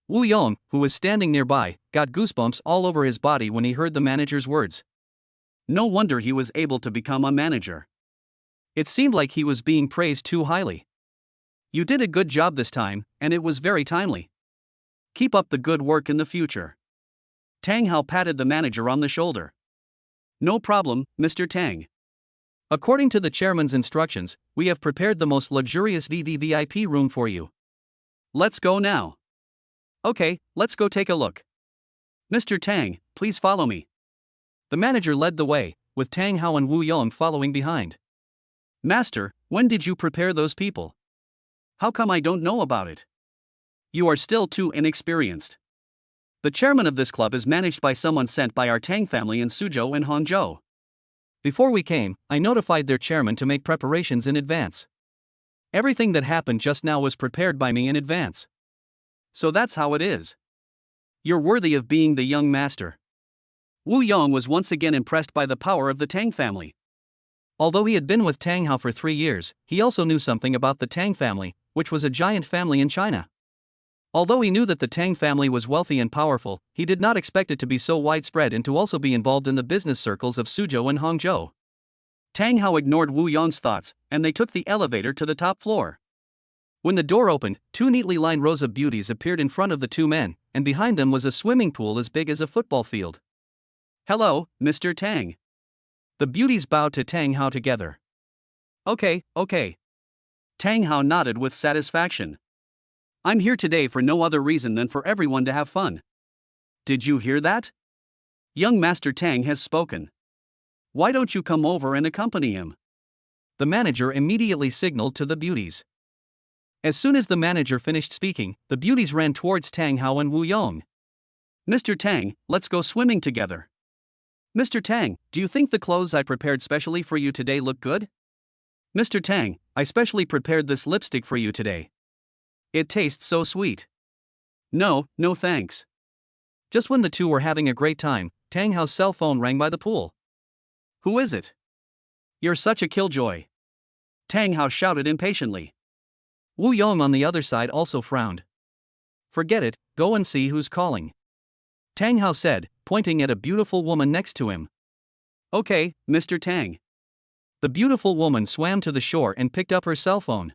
Wu Yong, who was standing nearby, got goosebumps all over his body when he heard the manager's words. No wonder he was able to become a manager. It seemed like he was being praised too highly. You did a good job this time, and it was very timely. Keep up the good work in the future. Tang Hao patted the manager on the shoulder. No problem, Mr. Tang. According to the chairman's instructions, we have prepared the most luxurious VVVIP room for you. Let's go now. Okay, let's go take a look. Mr. Tang, please follow me. The manager led the way, with Tang Hao and Wu Yong following behind. Master, when did you prepare those people? How come I don't know about it? You are still too inexperienced. The chairman of this club is managed by someone sent by our Tang family in Suzhou and Hangzhou. Before we came, I notified their chairman to make preparations in advance. Everything that happened just now was prepared by me in advance. So that's how it is. You're worthy of being the young master. Wu Yong was once again impressed by the power of the Tang family. Although he had been with Tang Hao for 3 years, he also knew something about the Tang family, which was a giant family in China. Although he knew that the Tang family was wealthy and powerful, he did not expect it to be so widespread and to also be involved in the business circles of Suzhou and Hangzhou. Tang Hao ignored Wu Yong's thoughts, and they took the elevator to the top floor. When the door opened, 2 neatly lined rows of beauties appeared in front of the 2 men, and behind them was a swimming pool as big as a football field. Hello, Mr. Tang. The beauties bowed to Tang Hao together. Okay. Tang Hao nodded with satisfaction. I'm here today for no other reason than for everyone to have fun. Did you hear that? Young Master Tang has spoken. Why don't you come over and accompany him? The manager immediately signaled to the beauties. As soon as the manager finished speaking, the beauties ran towards Tang Hao and Wu Yong. Mr. Tang, let's go swimming together. Mr. Tang, do you think the clothes I prepared specially for you today look good? Mr. Tang, I specially prepared this lipstick for you today. It tastes so sweet. No thanks. Just when the two were having a great time, Tang Hao's cell phone rang by the pool. Who is it? You're such a killjoy. Tang Hao shouted impatiently. Wu Yong on the other side also frowned. Forget it, go and see who's calling. Tang Hao said, pointing at a beautiful woman next to him. Okay, Mr. Tang. The beautiful woman swam to the shore and picked up her cell phone.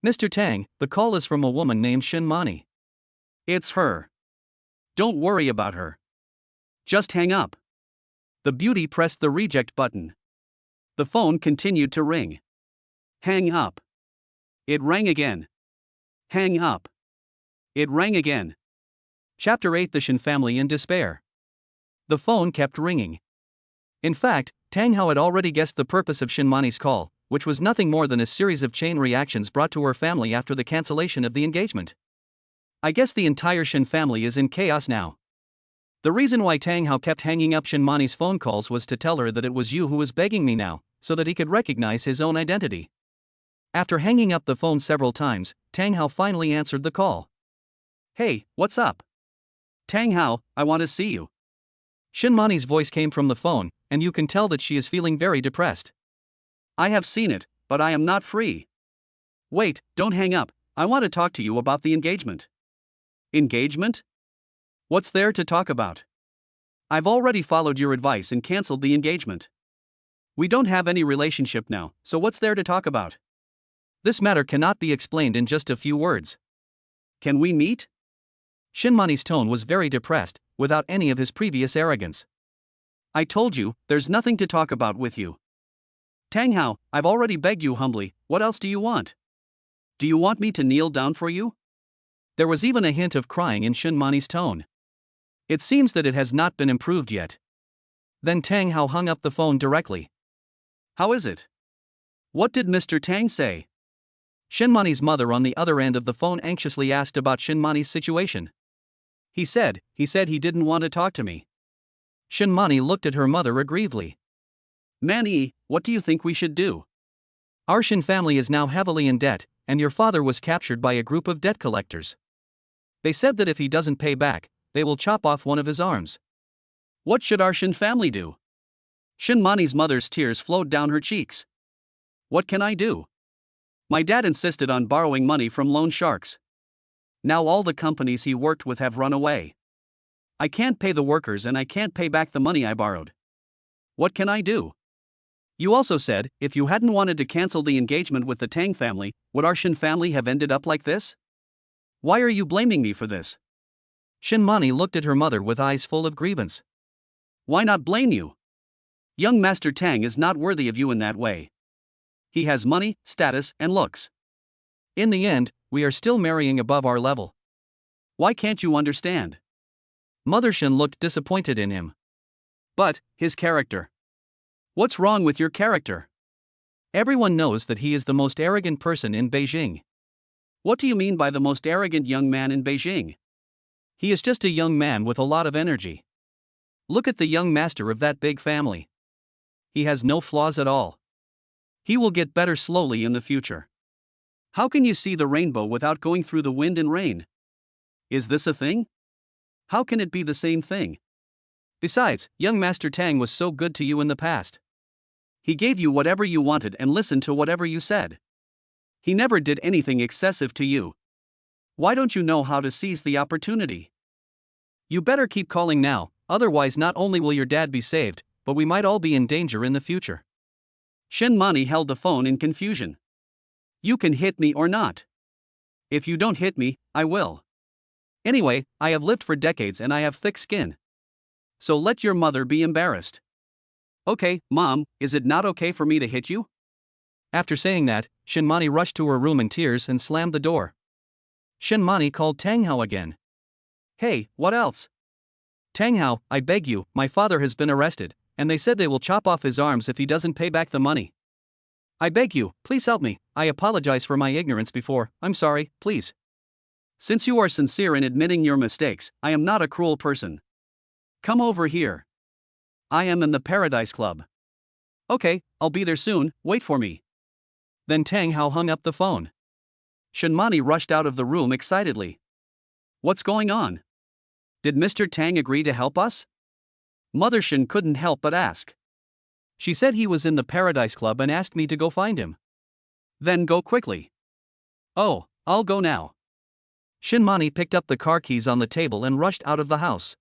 Mr. Tang, the call is from a woman named Shin Mani. It's her. Don't worry about her. Just hang up. The beauty pressed the reject button. The phone continued to ring. Hang up. It rang again. Hang up. It rang again. Chapter 8: The Shin family in despair. The phone kept ringing. In fact, Tang Hao had already guessed the purpose of Shin Mani's call, which was nothing more than a series of chain reactions brought to her family after the cancellation of the engagement. I guess the entire Shin family is in chaos now. The reason why Tang Hao kept hanging up Shin Mani's phone calls was to tell her that it was you who was begging me now, so that he could recognize his own identity. After hanging up the phone several times, Tang Hao finally answered the call. Hey, what's up? Tang Hao, I want to see you. Shin Mani's voice came from the phone, and you can tell that she is feeling very depressed. I have seen it, but I am not free. Wait, don't hang up, I want to talk to you about the engagement. Engagement? What's there to talk about? I've already followed your advice and cancelled the engagement. We don't have any relationship now, so what's there to talk about? This matter cannot be explained in just a few words. Can we meet? Shin Mani's tone was very depressed, without any of his previous arrogance. I told you, there's nothing to talk about with you. Tang Hao, I've already begged you humbly, what else do you want? Do you want me to kneel down for you? There was even a hint of crying in Shin Mani's tone. It seems that it has not been improved yet. Then Tang Hao hung up the phone directly. How is it? What did Mr. Tang say? Shin Mani's mother on the other end of the phone anxiously asked about Shin Mani's situation. He said he didn't want to talk to me. Shin Mani looked at her mother aggrievedly. Mani, what do you think we should do? Our Shin family is now heavily in debt, and your father was captured by a group of debt collectors. They said that if he doesn't pay back, they will chop off one of his arms. What should our Shin family do? Shin Mani's mother's tears flowed down her cheeks. What can I do? My dad insisted on borrowing money from loan sharks. Now all the companies he worked with have run away. I can't pay the workers and I can't pay back the money I borrowed. What can I do? You also said, if you hadn't wanted to cancel the engagement with the Tang family, would our Shin family have ended up like this? Why are you blaming me for this? Shin Mani looked at her mother with eyes full of grievance. Why not blame you? Young Master Tang is not worthy of you in that way. He has money, status, and looks. In the end, we are still marrying above our level. Why can't you understand? Mother Shin looked disappointed in him. But, his character. What's wrong with your character? Everyone knows that he is the most arrogant person in Beijing. What do you mean by the most arrogant young man in Beijing? He is just a young man with a lot of energy. Look at the young master of that big family. He has no flaws at all. He will get better slowly in the future. How can you see the rainbow without going through the wind and rain? Is this a thing? How can it be the same thing? Besides, young Master Tang was so good to you in the past. He gave you whatever you wanted and listened to whatever you said. He never did anything excessive to you. Why don't you know how to seize the opportunity? You better keep calling now, otherwise not only will your dad be saved, but we might all be in danger in the future. Shin Mani held the phone in confusion. You can hit me or not. If you don't hit me, I will. Anyway, I have lived for decades and I have thick skin. So let your mother be embarrassed. Okay, Mom, is it not okay for me to hit you? After saying that, Shinmani rushed to her room in tears and slammed the door. Shinmani called Tang Hao again. Hey, what else? Tang Hao, I beg you, my father has been arrested, and they said they will chop off his arms if he doesn't pay back the money. I beg you, please help me. I apologize for my ignorance before, I'm sorry, please. Since you are sincere in admitting your mistakes, I am not a cruel person. Come over here. I am in the Paradise Club. Okay, I'll be there soon, wait for me. Then Tang Hao hung up the phone. Shinmani rushed out of the room excitedly. What's going on? Did Mr. Tang agree to help us? Mother Shin couldn't help but ask. She said he was in the Paradise Club and asked me to go find him. Then go quickly. Oh, I'll go now. Shinmani picked up the car keys on the table and rushed out of the house.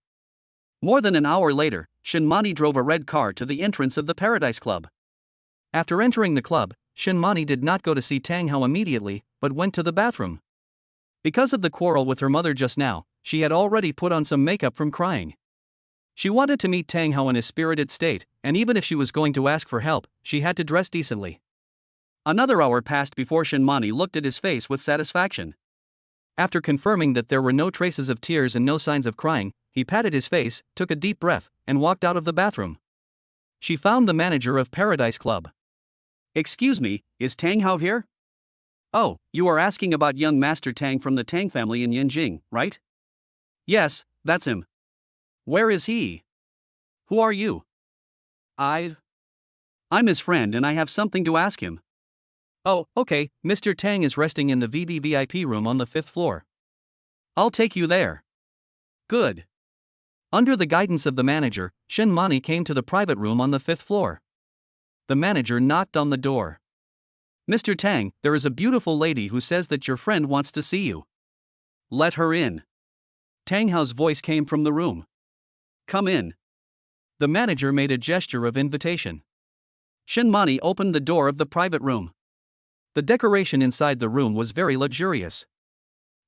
More than an hour later, Shinmani drove a red car to the entrance of the Paradise Club. After entering the club, Shinmani did not go to see Tang Hao immediately, but went to the bathroom. Because of the quarrel with her mother just now, she had already put on some makeup from crying. She wanted to meet Tang Hao in his spirited state, and even if she was going to ask for help, she had to dress decently. Another hour passed before Shinmani looked at his face with satisfaction. After confirming that there were no traces of tears and no signs of crying, he patted his face, took a deep breath, and walked out of the bathroom. She found the manager of Paradise Club. Excuse me, is Tang Hao here? Oh, you are asking about young Master Tang from the Tang family in Yanjing, right? Yes, that's him. Where is he? Who are you? I'm his friend and I have something to ask him. Oh, okay, Mr. Tang is resting in the VVVIP room on the 5th floor. I'll take you there. Good. Under the guidance of the manager, Shinmani came to the private room on the 5th floor. The manager knocked on the door. Mr. Tang, there is a beautiful lady who says that your friend wants to see you. Let her in. Tang Hao's voice came from the room. Come in. The manager made a gesture of invitation. Shinmani opened the door of the private room. The decoration inside the room was very luxurious.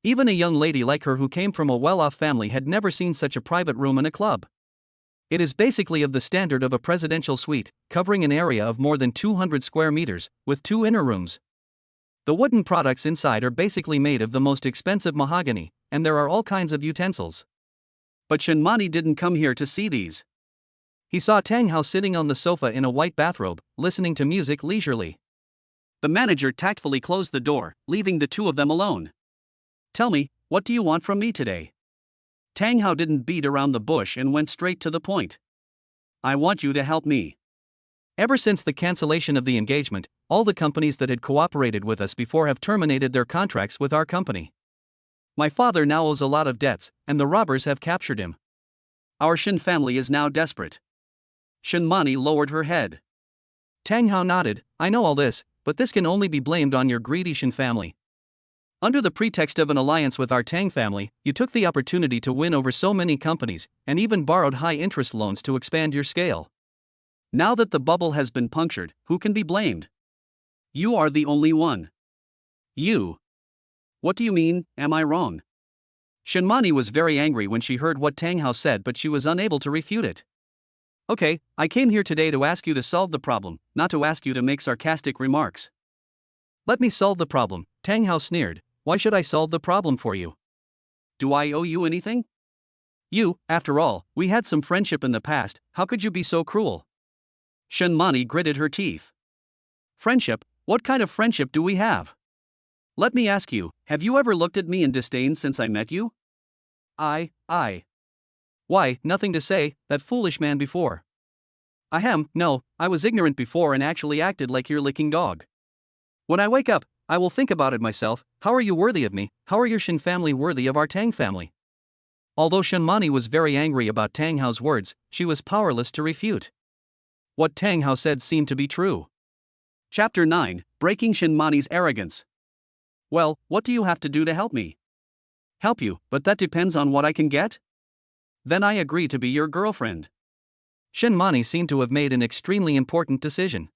Even a young lady like her who came from a well-off family had never seen such a private room in a club. It is basically of the standard of a presidential suite, covering an area of more than 200 square meters, with 2 inner rooms. The wooden products inside are basically made of the most expensive mahogany, and there are all kinds of utensils. But Shinmani didn't come here to see these. He saw Tang Hao sitting on the sofa in a white bathrobe, listening to music leisurely. The manager tactfully closed the door, leaving the two of them alone. Tell me, what do you want from me today? Tang Hao didn't beat around the bush and went straight to the point. I want you to help me. Ever since the cancellation of the engagement, all the companies that had cooperated with us before have terminated their contracts with our company. My father now owes a lot of debts, and the robbers have captured him. Our Shin family is now desperate. Shinmani lowered her head. Tang Hao nodded. I know all this, but this can only be blamed on your greedy Shin family. Under the pretext of an alliance with our Tang family, you took the opportunity to win over so many companies, and even borrowed high-interest loans to expand your scale. Now that the bubble has been punctured, who can be blamed? You are the only one. You. What do you mean, am I wrong? Shinmani was very angry when she heard what Tang Hao said, but she was unable to refute it. Okay, I came here today to ask you to solve the problem, not to ask you to make sarcastic remarks. Let me solve the problem, Tang Hao sneered. Why should I solve the problem for you? Do I owe you anything? You, after all, we had some friendship in the past, how could you be so cruel? Shinmani gritted her teeth. Friendship? What kind of friendship do we have? Let me ask you, have you ever looked at me in disdain since I met you? Why, nothing to say, that foolish man before. No, I was ignorant before and actually acted like your licking dog. When I wake up, I will think about it myself. How are you worthy of me? How are your Shin family worthy of our Tang family? Although Shinmani was very angry about Tang Hao's words, she was powerless to refute. What Tang Hao said seemed to be true. Chapter 9, Breaking Shinmani's Arrogance. Well, what do you have to do to help me? Help you, but that depends on what I can get? Then I agree to be your girlfriend. Shinmani seemed to have made an extremely important decision.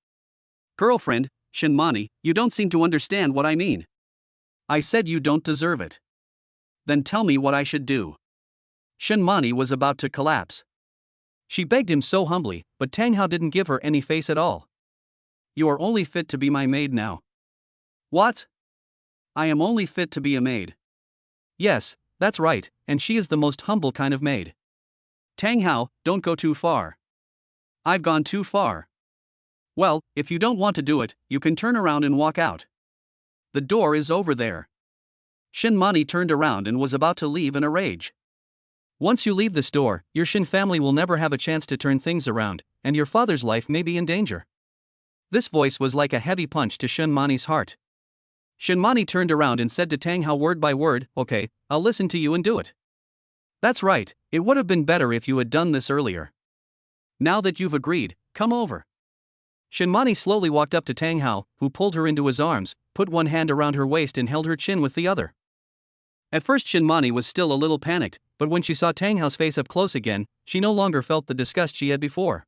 Girlfriend? Shinmani, you don't seem to understand what I mean. I said you don't deserve it. Then tell me what I should do. Shinmani was about to collapse. She begged him so humbly, but Tang Hao didn't give her any face at all. You are only fit to be my maid now. What? I am only fit to be a maid. Yes, that's right, and she is the most humble kind of maid. Tang Hao, don't go too far. I've gone too far. Well, if you don't want to do it, you can turn around and walk out. The door is over there. Shinmani turned around and was about to leave in a rage. Once you leave this door, your Shin family will never have a chance to turn things around, and your father's life may be in danger. This voice was like a heavy punch to Shinmani's heart. Shinmani turned around and said to Tang Hao word by word, "Okay, I'll listen to you and do it." "That's right, it would have been better if you had done this earlier. Now that you've agreed, come over." Shinmani slowly walked up to Tang Hao, who pulled her into his arms, put one hand around her waist and held her chin with the other. At first Shinmani was still a little panicked, but when she saw Tang Hao's face up close again, she no longer felt the disgust she had before.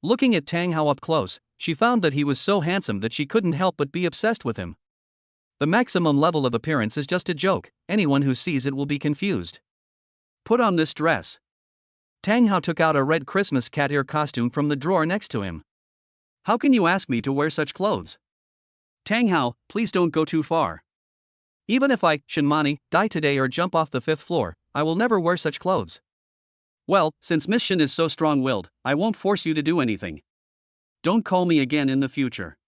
Looking at Tang Hao up close, she found that he was so handsome that she couldn't help but be obsessed with him. The maximum level of appearance is just a joke, anyone who sees it will be confused. "Put on this dress." Tang Hao took out a red Christmas cat ear costume from the drawer next to him. "How can you ask me to wear such clothes? Tang Hao, please don't go too far. Even if I, Shinmani, die today or jump off the 5th floor, I will never wear such clothes." "Well, since Miss Shin is so strong-willed, I won't force you to do anything. Don't call me again in the future.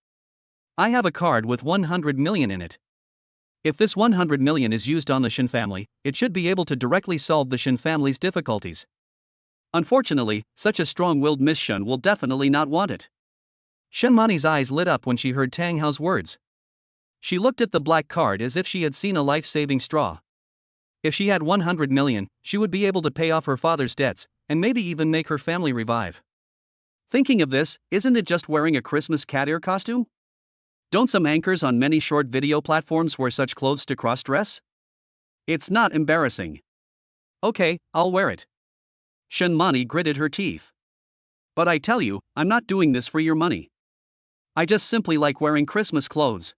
I have a card with 100 million in it. If this 100 million is used on the Shin family, it should be able to directly solve the Shin family's difficulties. Unfortunately, such a strong-willed Miss Shin will definitely not want it." Shinmani's eyes lit up when she heard Tang Hao's words. She looked at the black card as if she had seen a life-saving straw. If she had 100 million, she would be able to pay off her father's debts, and maybe even make her family revive. Thinking of this, isn't it just wearing a Christmas cat ear costume? Don't some anchors on many short video platforms wear such clothes to cross-dress? It's not embarrassing. Okay, I'll wear it. Shinmani gritted her teeth. But I tell you, I'm not doing this for your money. I just simply like wearing Christmas clothes.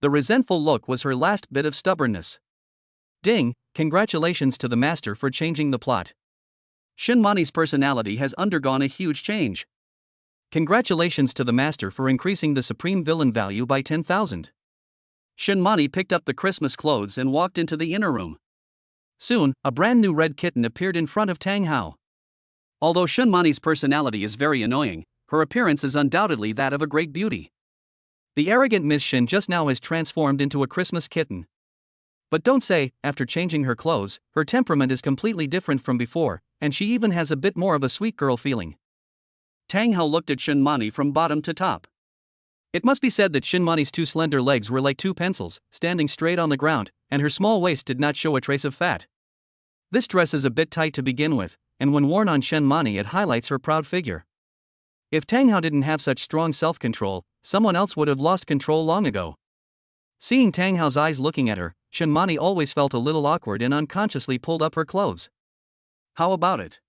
The resentful look was her last bit of stubbornness. Ding, congratulations to the master for changing the plot. Shinmani's personality has undergone a huge change. Congratulations to the master for increasing the supreme villain value by 10,000. Shinmani picked up the Christmas clothes and walked into the inner room. Soon, a brand new red kitten appeared in front of Tang Hao. Although Shinmani's personality is very annoying, her appearance is undoubtedly that of a great beauty. The arrogant Miss Shin just now has transformed into a Christmas kitten. But don't say, after changing her clothes, her temperament is completely different from before, and she even has a bit more of a sweet girl feeling. Tang Hao looked at Shinmani from bottom to top. It must be said that Shinmani's two slender legs were like two pencils, standing straight on the ground, and her small waist did not show a trace of fat. This dress is a bit tight to begin with, and when worn on Shinmani it highlights her proud figure. If Tang Hao didn't have such strong self-control, someone else would have lost control long ago. Seeing Tang Hao's eyes looking at her, Shinmani always felt a little awkward and unconsciously pulled up her clothes. "How about it?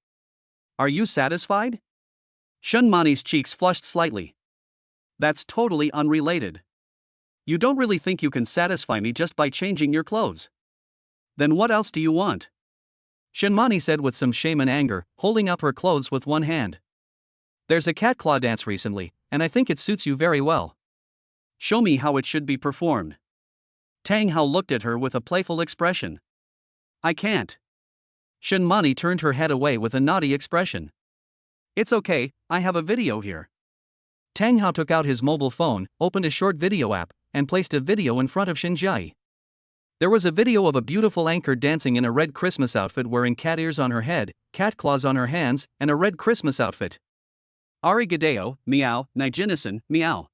Are you satisfied?" Shinmani's cheeks flushed slightly. "That's totally unrelated. You don't really think you can satisfy me just by changing your clothes? Then what else do you want?" Shinmani said with some shame and anger, holding up her clothes with one hand. "There's a cat claw dance recently, and I think it suits you very well. Show me how it should be performed." Tang Hao looked at her with a playful expression. "I can't." Shinmani turned her head away with a naughty expression. "It's okay, I have a video here." Tang Hao took out his mobile phone, opened a short video app, and placed a video in front of Shinjai. There was a video of a beautiful anchor dancing in a red Christmas outfit wearing cat ears on her head, cat claws on her hands, and a red Christmas outfit. Arigadeo, meow, Nijinison, meow.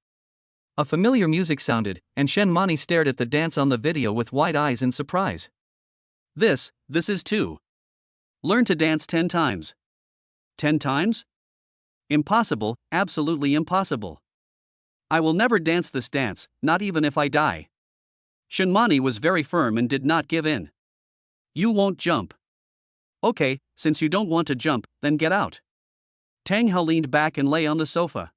A familiar music sounded, and Shinmani stared at the dance on the video with wide eyes in surprise. This is too. Learn to dance 10 times. 10 times? Impossible, absolutely impossible. I will never dance this dance, not even if I die. Shinmani was very firm and did not give in. "You won't jump." "Okay, since you don't want to jump, then get out." Tang Hao leaned back and lay on the sofa.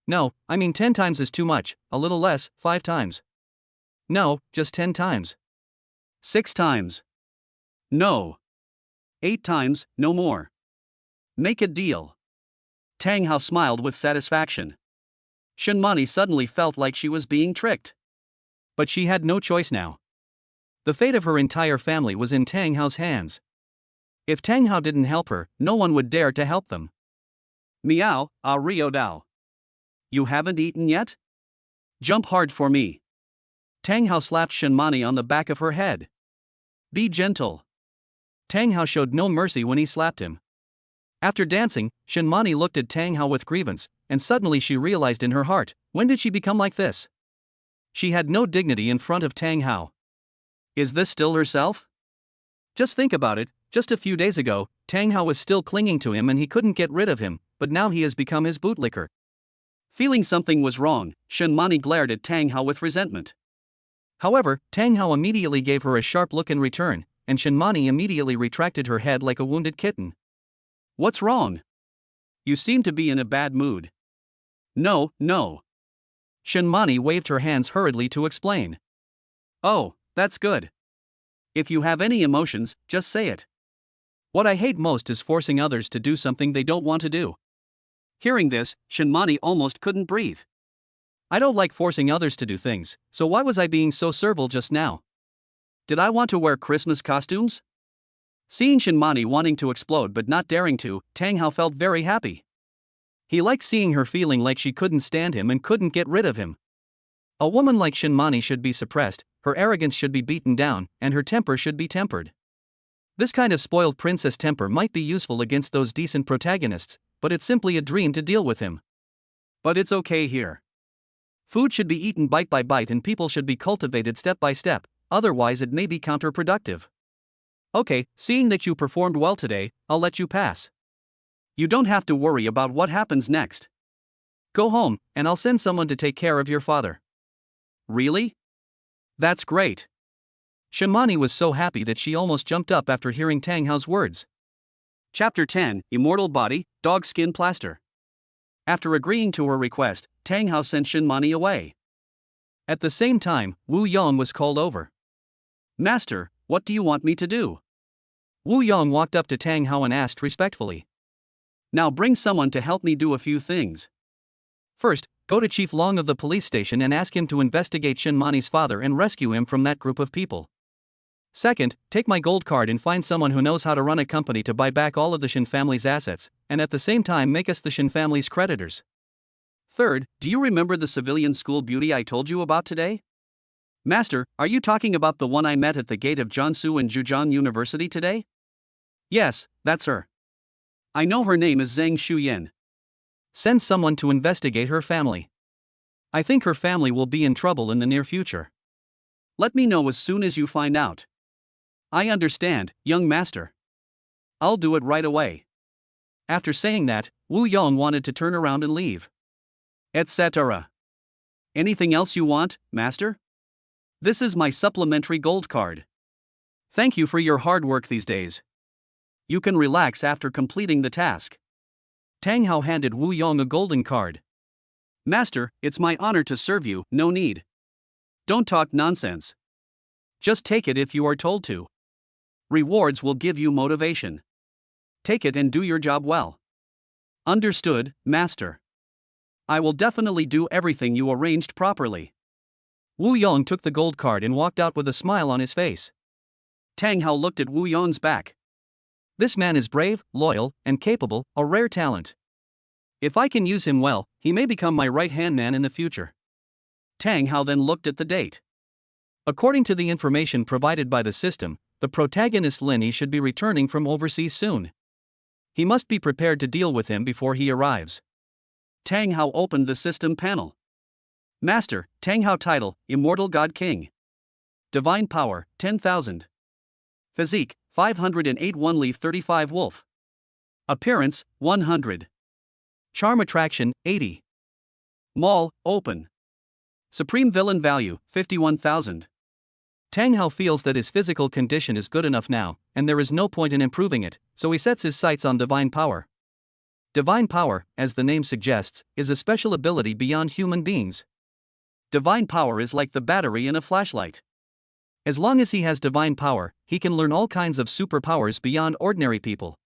"No, I mean 10 times is too much, a little less, 5 times. No, just 10 times. 6 times. No. 8 times, no more. Make a deal. Tang Hao smiled with satisfaction. Shenmani suddenly felt like she was being tricked. But she had no choice now. The fate of her entire family was in Tang Hao's hands. If Tang Hao didn't help her, no one would dare to help them. Meow, Rio Dao. You haven't eaten yet? Jump hard for me. Tang Hao slapped Shenmani on the back of her head. Be gentle. Tang Hao showed no mercy when he slapped him. After dancing, Shenmani looked at Tang Hao with grievance, and suddenly she realized in her heart, when did she become like this? She had no dignity in front of Tang Hao. Is this still herself? Just think about it, just a few days ago, Tang Hao was still clinging to him and he couldn't get rid of him, but now he has become his bootlicker. Feeling something was wrong, Shenmani glared at Tang Hao with resentment. However, Tang Hao immediately gave her a sharp look in return, and Shenmani immediately retracted her head like a wounded kitten. What's wrong? You seem to be in a bad mood. No. Shenmani waved her hands hurriedly to explain. Oh, that's good. If you have any emotions, just say it. What I hate most is forcing others to do something they don't want to do. Hearing this, Shenmani almost couldn't breathe. I don't like forcing others to do things, so why was I being so servile just now? Did I want to wear Christmas costumes? Seeing Shenmani wanting to explode but not daring to, Tang Hao felt very happy. He liked seeing her feeling like she couldn't stand him and couldn't get rid of him. A woman like Shenmani should be suppressed, her arrogance should be beaten down, and her temper should be tempered. This kind of spoiled princess temper might be useful against those decent protagonists, but it's simply a dream to deal with him. But it's okay here. Food should be eaten bite by bite and people should be cultivated step by step, otherwise it may be counterproductive. Okay, seeing that you performed well today, I'll let you pass. You don't have to worry about what happens next. Go home, and I'll send someone to take care of your father. Really? That's great. Shenmani was so happy that she almost jumped up after hearing Tang Hao's words. Chapter 10, Immortal Body, Dog Skin Plaster. After agreeing to her request, Tang Hao sent Shenmani away. At the same time, Wu Yong was called over. Master, what do you want me to do? Wu Yong walked up to Tang Hao and asked respectfully. Now bring someone to help me do a few things. First, go to Chief Long of the police station and ask him to investigate Shenmani's father and rescue him from that group of people. Second, take my gold card and find someone who knows how to run a company to buy back all of the Shen family's assets, and at the same time make us the Shen family's creditors. Third, do you remember the civilian school beauty I told you about today? Master, are you talking about the one I met at the gate of Jiangsu and Zhejiang University today? Yes, that's her. I know her name is Zhang Shuyan. Send someone to investigate her family. I think her family will be in trouble in the near future. Let me know as soon as you find out. I understand, young master. I'll do it right away. After saying that, Wu Yong wanted to turn around and leave. Etc. Anything else you want, master? This is my supplementary gold card. Thank you for your hard work these days. You can relax after completing the task. Tang Hao handed Wu Yong a golden card. Master, it's my honor to serve you, no need. Don't talk nonsense. Just take it if you are told to. Rewards will give you motivation. Take it and do your job well. Understood, master. I will definitely do everything you arranged properly. Wu Yong took the gold card and walked out with a smile on his face. Tang Hao looked at Wu Yong's back. This man is brave, loyal, and capable, a rare talent. If I can use him well, he may become my right-hand man in the future. Tang Hao then looked at the date. According to the information provided by the system, the protagonist Lin should be returning from overseas soon. He must be prepared to deal with him before he arrives. Tang Hao opened the system panel. Master, Tang Hao title, Immortal God King. Divine Power, 10,000. Physique, 508 1 leaf 35 wolf. Appearance, 100. Charm Attraction, 80. Mall, open. Supreme Villain Value, 51,000. Tang Hao feels that his physical condition is good enough now, and there is no point in improving it, so he sets his sights on Divine Power. Divine Power, as the name suggests, is a special ability beyond human beings. Divine Power is like the battery in a flashlight. As long as he has divine power, he can learn all kinds of superpowers beyond ordinary people.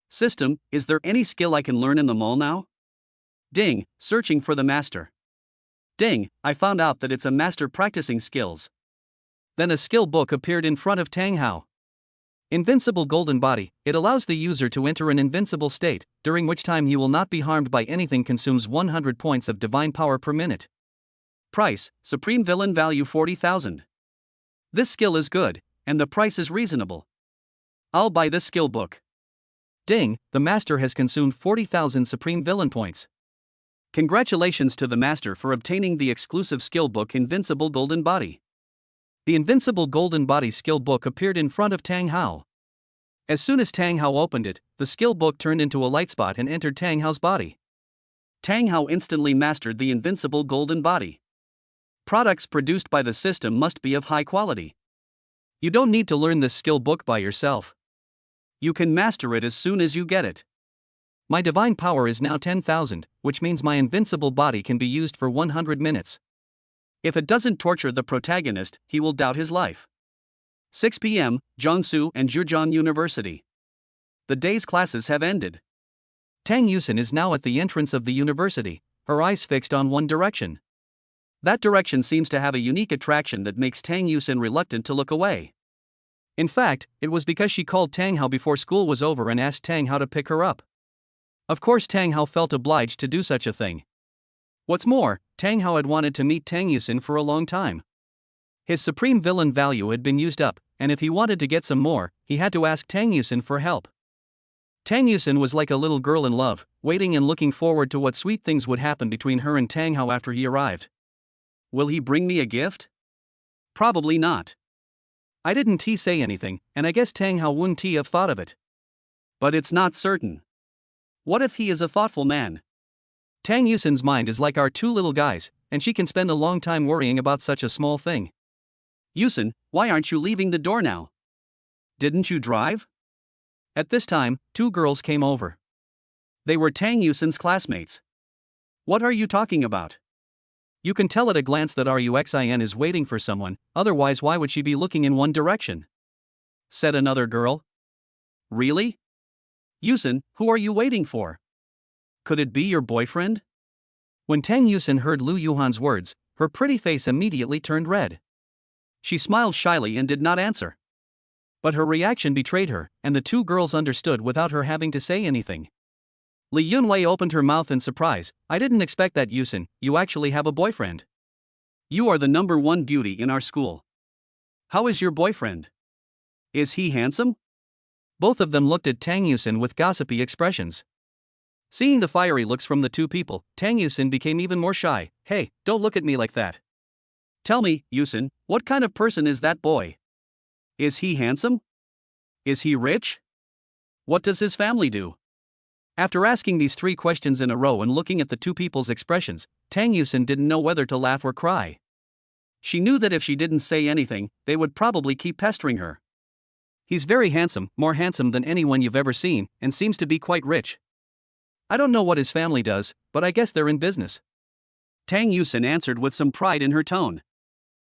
System, is there any skill I can learn in the mall now? Ding, searching for the master. Ding, I found out that it's a master practicing skills. Then a skill book appeared in front of Tang Hao. Invincible Golden Body, it allows the user to enter an invincible state, during which time he will not be harmed by anything. Consumes 100 points of divine power per minute. Price, Supreme Villain value 40,000. This skill is good, and the price is reasonable. I'll buy this skill book. Ding, the master has consumed 40,000 Supreme Villain points. Congratulations to the master for obtaining the exclusive skill book Invincible Golden Body. The Invincible Golden Body skill book appeared in front of Tang Hao. As soon as Tang Hao opened it, the skill book turned into a light spot and entered Tang Hao's body. Tang Hao instantly mastered the Invincible Golden Body. Products produced by the system must be of high quality. You don't need to learn this skill book by yourself. You can master it as soon as you get it. My divine power is now 10,000, which means my invincible body can be used for 100 minutes. If it doesn't torture the protagonist, he will doubt his life. 6 p.m., Jiangsu and Zhejiang University. The day's classes have ended. Tang Yusin is now at the entrance of the university, her eyes fixed on one direction. That direction seems to have a unique attraction that makes Tang Yusin reluctant to look away. In fact, it was because she called Tang Hao before school was over and asked Tang Hao to pick her up. Of course, Tang Hao felt obliged to do such a thing. What's more, Tang Hao had wanted to meet Tang Yusin for a long time. His Supreme Villain value had been used up, and if he wanted to get some more, he had to ask Tang Yusin for help. Tang Yusin was like a little girl in love, waiting and looking forward to what sweet things would happen between her and Tang Hao after he arrived. Will he bring me a gift? Probably not. I didn't say anything, and I guess Tang Hao wouldn't have thought of it. But it's not certain. What if he is a thoughtful man? Tang Yusin's mind is like our two little guys, and she can spend a long time worrying about such a small thing. Yusin, why aren't you leaving the door now? Didn't you drive? At this time, two girls came over. They were Tang Yusin's classmates. What are you talking about? You can tell at a glance that Ruxin is waiting for someone, otherwise why would she be looking in one direction? Said another girl. Really? Yusin, who are you waiting for? Could it be your boyfriend? When Tang Yusin heard Lu Yuhan's words, her pretty face immediately turned red. She smiled shyly and did not answer. But her reaction betrayed her, and the two girls understood without her having to say anything. Li Yunwei opened her mouth in surprise. I didn't expect that, Yusin, you actually have a boyfriend. You are the number one beauty in our school. How is your boyfriend? Is he handsome? Both of them looked at Tang Yusin with gossipy expressions. Seeing the fiery looks from the two people, Tang Yusin became even more shy. Hey, don't look at me like that. Tell me, Yusin, what kind of person is that boy? Is he handsome? Is he rich? What does his family do? After asking these three questions in a row and looking at the two people's expressions, Tang Yusin didn't know whether to laugh or cry. She knew that if she didn't say anything, they would probably keep pestering her. He's very handsome, more handsome than anyone you've ever seen, and seems to be quite rich. I don't know what his family does, but I guess they're in business. Tang Yusin answered with some pride in her tone.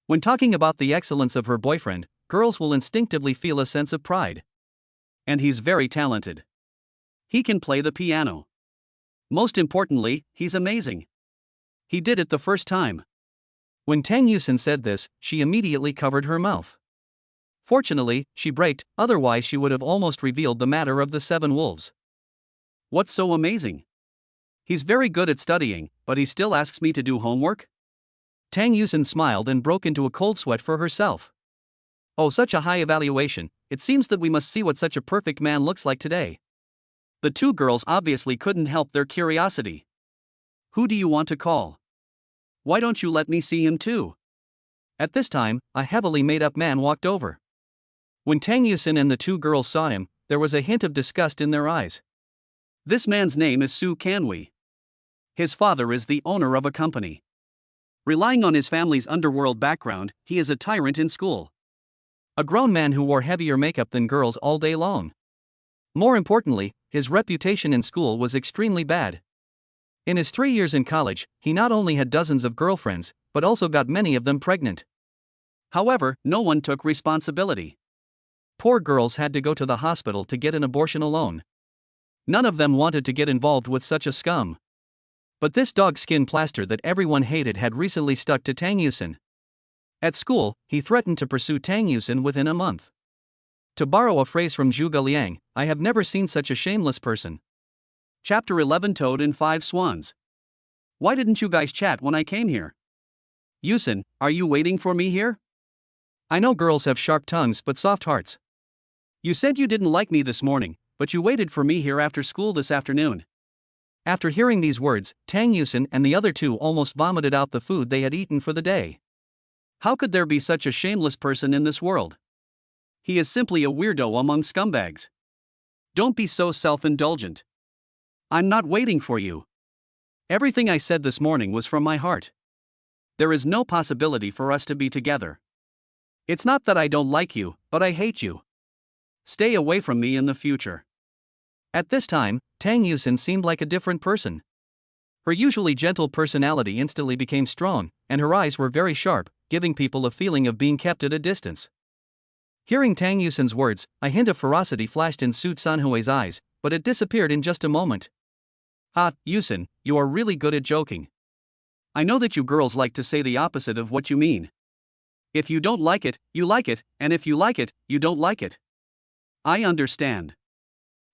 When talking about the excellence of her boyfriend, girls will instinctively feel a sense of pride. And he's very talented. He can play the piano. Most importantly, he's amazing. He did it the first time. When Tang Yusin said this, she immediately covered her mouth. Fortunately, she braked, otherwise she would have almost revealed the matter of the 7 wolves. What's so amazing? He's very good at studying, but he still asks me to do homework? Tang Yusin smiled and broke into a cold sweat for herself. Oh, such a high evaluation, it seems that we must see what such a perfect man looks like today. The two girls obviously couldn't help their curiosity. Who do you want to call? Why don't you let me see him too? At this time, a heavily made-up man walked over. When Tang Yusin and the two girls saw him, there was a hint of disgust in their eyes. This man's name is Su Kanwei. His father is the owner of a company. Relying on his family's underworld background, he is a tyrant in school. A grown man who wore heavier makeup than girls all day long. More importantly, his reputation in school was extremely bad. In his 3 years in college, he not only had dozens of girlfriends, but also got many of them pregnant. However, no one took responsibility. Poor girls had to go to the hospital to get an abortion alone. None of them wanted to get involved with such a scum. But this dog skin plaster that everyone hated had recently stuck to Tang Yusin. At school, he threatened to pursue Tang Yusin within a month. To borrow a phrase from Zhuge Liang, I have never seen such a shameless person. Chapter 11 Toad and 5 Swans. Why didn't you guys chat when I came here? Yusin, are you waiting for me here? I know girls have sharp tongues but soft hearts. You said you didn't like me this morning, but you waited for me here after school this afternoon. After hearing these words, Tang Yusin and the other two almost vomited out the food they had eaten for the day. How could there be such a shameless person in this world? He is simply a weirdo among scumbags. Don't be so self-indulgent. I'm not waiting for you. Everything I said this morning was from my heart. There is no possibility for us to be together. It's not that I don't like you, but I hate you. Stay away from me in the future. At this time, Tang Yusin seemed like a different person. Her usually gentle personality instantly became strong, and her eyes were very sharp, giving people a feeling of being kept at a distance. Hearing Tang Yusin's words, a hint of ferocity flashed in Su Sanhui's eyes, but it disappeared in just a moment. Ah, Yusin, you are really good at joking. I know that you girls like to say the opposite of what you mean. If you don't like it, you like it, and if you like it, you don't like it. I understand.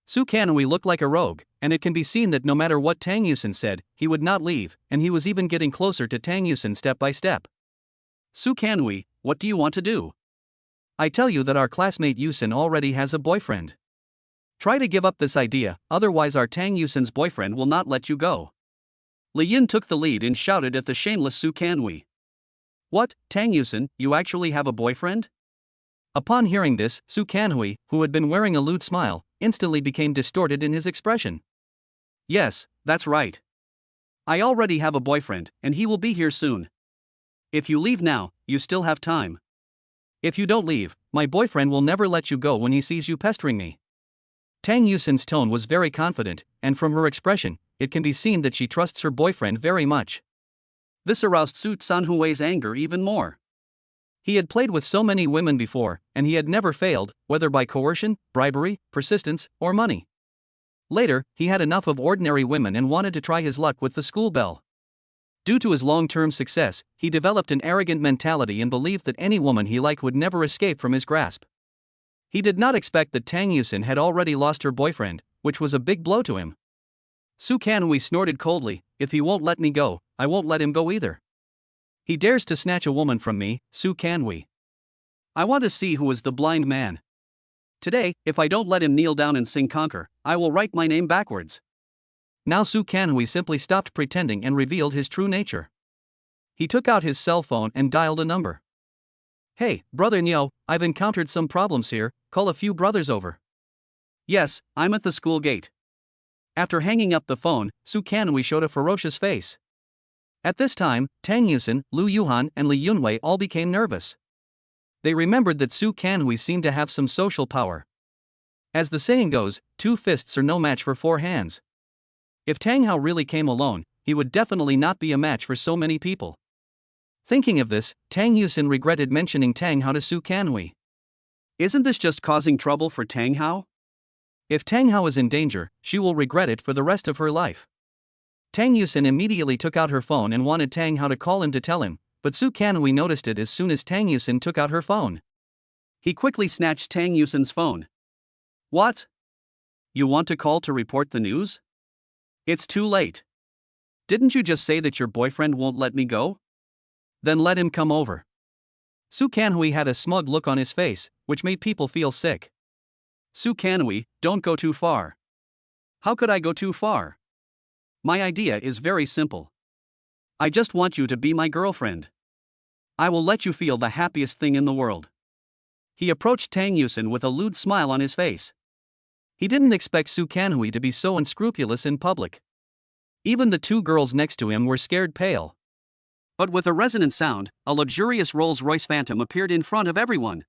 Su Kanhui looked like a rogue, and it can be seen that no matter what Tang Yusin said, he would not leave, and he was even getting closer to Tang Yusin step by step. Su Kanhui, what do you want to do? I tell you that our classmate Yusin already has a boyfriend. Try to give up this idea, otherwise our Tang Yusin's boyfriend will not let you go. Li Yin took the lead and shouted at the shameless Su Kanhui. What, Tang Yusin, you actually have a boyfriend? Upon hearing this, Su Kanhui, who had been wearing a lewd smile, instantly became distorted in his expression. Yes, that's right. I already have a boyfriend, and he will be here soon. If you leave now, you still have time. If you don't leave, my boyfriend will never let you go when he sees you pestering me. Tang Yusin's tone was very confident, and from her expression, it can be seen that she trusts her boyfriend very much. This aroused Su Sanhui's anger even more. He had played with so many women before, and he had never failed, whether by coercion, bribery, persistence, or money. Later, he had enough of ordinary women and wanted to try his luck with the school belle. Due to his long-term success, he developed an arrogant mentality and believed that any woman he liked would never escape from his grasp. He did not expect that Tang Yusin had already lost her boyfriend, which was a big blow to him. Su Kanhui snorted coldly, if he won't let me go, I won't let him go either. He dares to snatch a woman from me, Su Kanhui. I want to see who is the blind man. Today, if I don't let him kneel down and sing conquer, I will write my name backwards. Now Su Kanhui simply stopped pretending and revealed his true nature. He took out his cell phone and dialed a number. Hey, brother Nyo, I've encountered some problems here, call a few brothers over. Yes, I'm at the school gate. After hanging up the phone, Su Kanhui showed a ferocious face. At this time, Tang Yusin, Lu Yuhan, and Li Yunwei all became nervous. They remembered that Su Kanhui seemed to have some social power. As the saying goes, 2 fists are no match for 4 hands. If Tang Hao really came alone, he would definitely not be a match for so many people. Thinking of this, Tang Yusin regretted mentioning Tang Hao to Su Kanhui. Isn't this just causing trouble for Tang Hao? If Tang Hao is in danger, she will regret it for the rest of her life. Tang Yusin immediately took out her phone and wanted Tang Hao to call him to tell him, but Su Kanhui noticed it as soon as Tang Yusin took out her phone. He quickly snatched Tang Yusin's phone. What? You want to call to report the news? It's too late. Didn't you just say that your boyfriend won't let me go? Then let him come over. Su Kanhui had a smug look on his face, which made people feel sick. Su Kanhui, don't go too far. How could I go too far? My idea is very simple. I just want you to be my girlfriend. I will let you feel the happiest thing in the world. He approached Tang Yusin with a lewd smile on his face. He didn't expect Su Kanhui to be so unscrupulous in public. Even the 2 girls next to him were scared pale. But with a resonant sound, a luxurious Rolls-Royce Phantom appeared in front of everyone.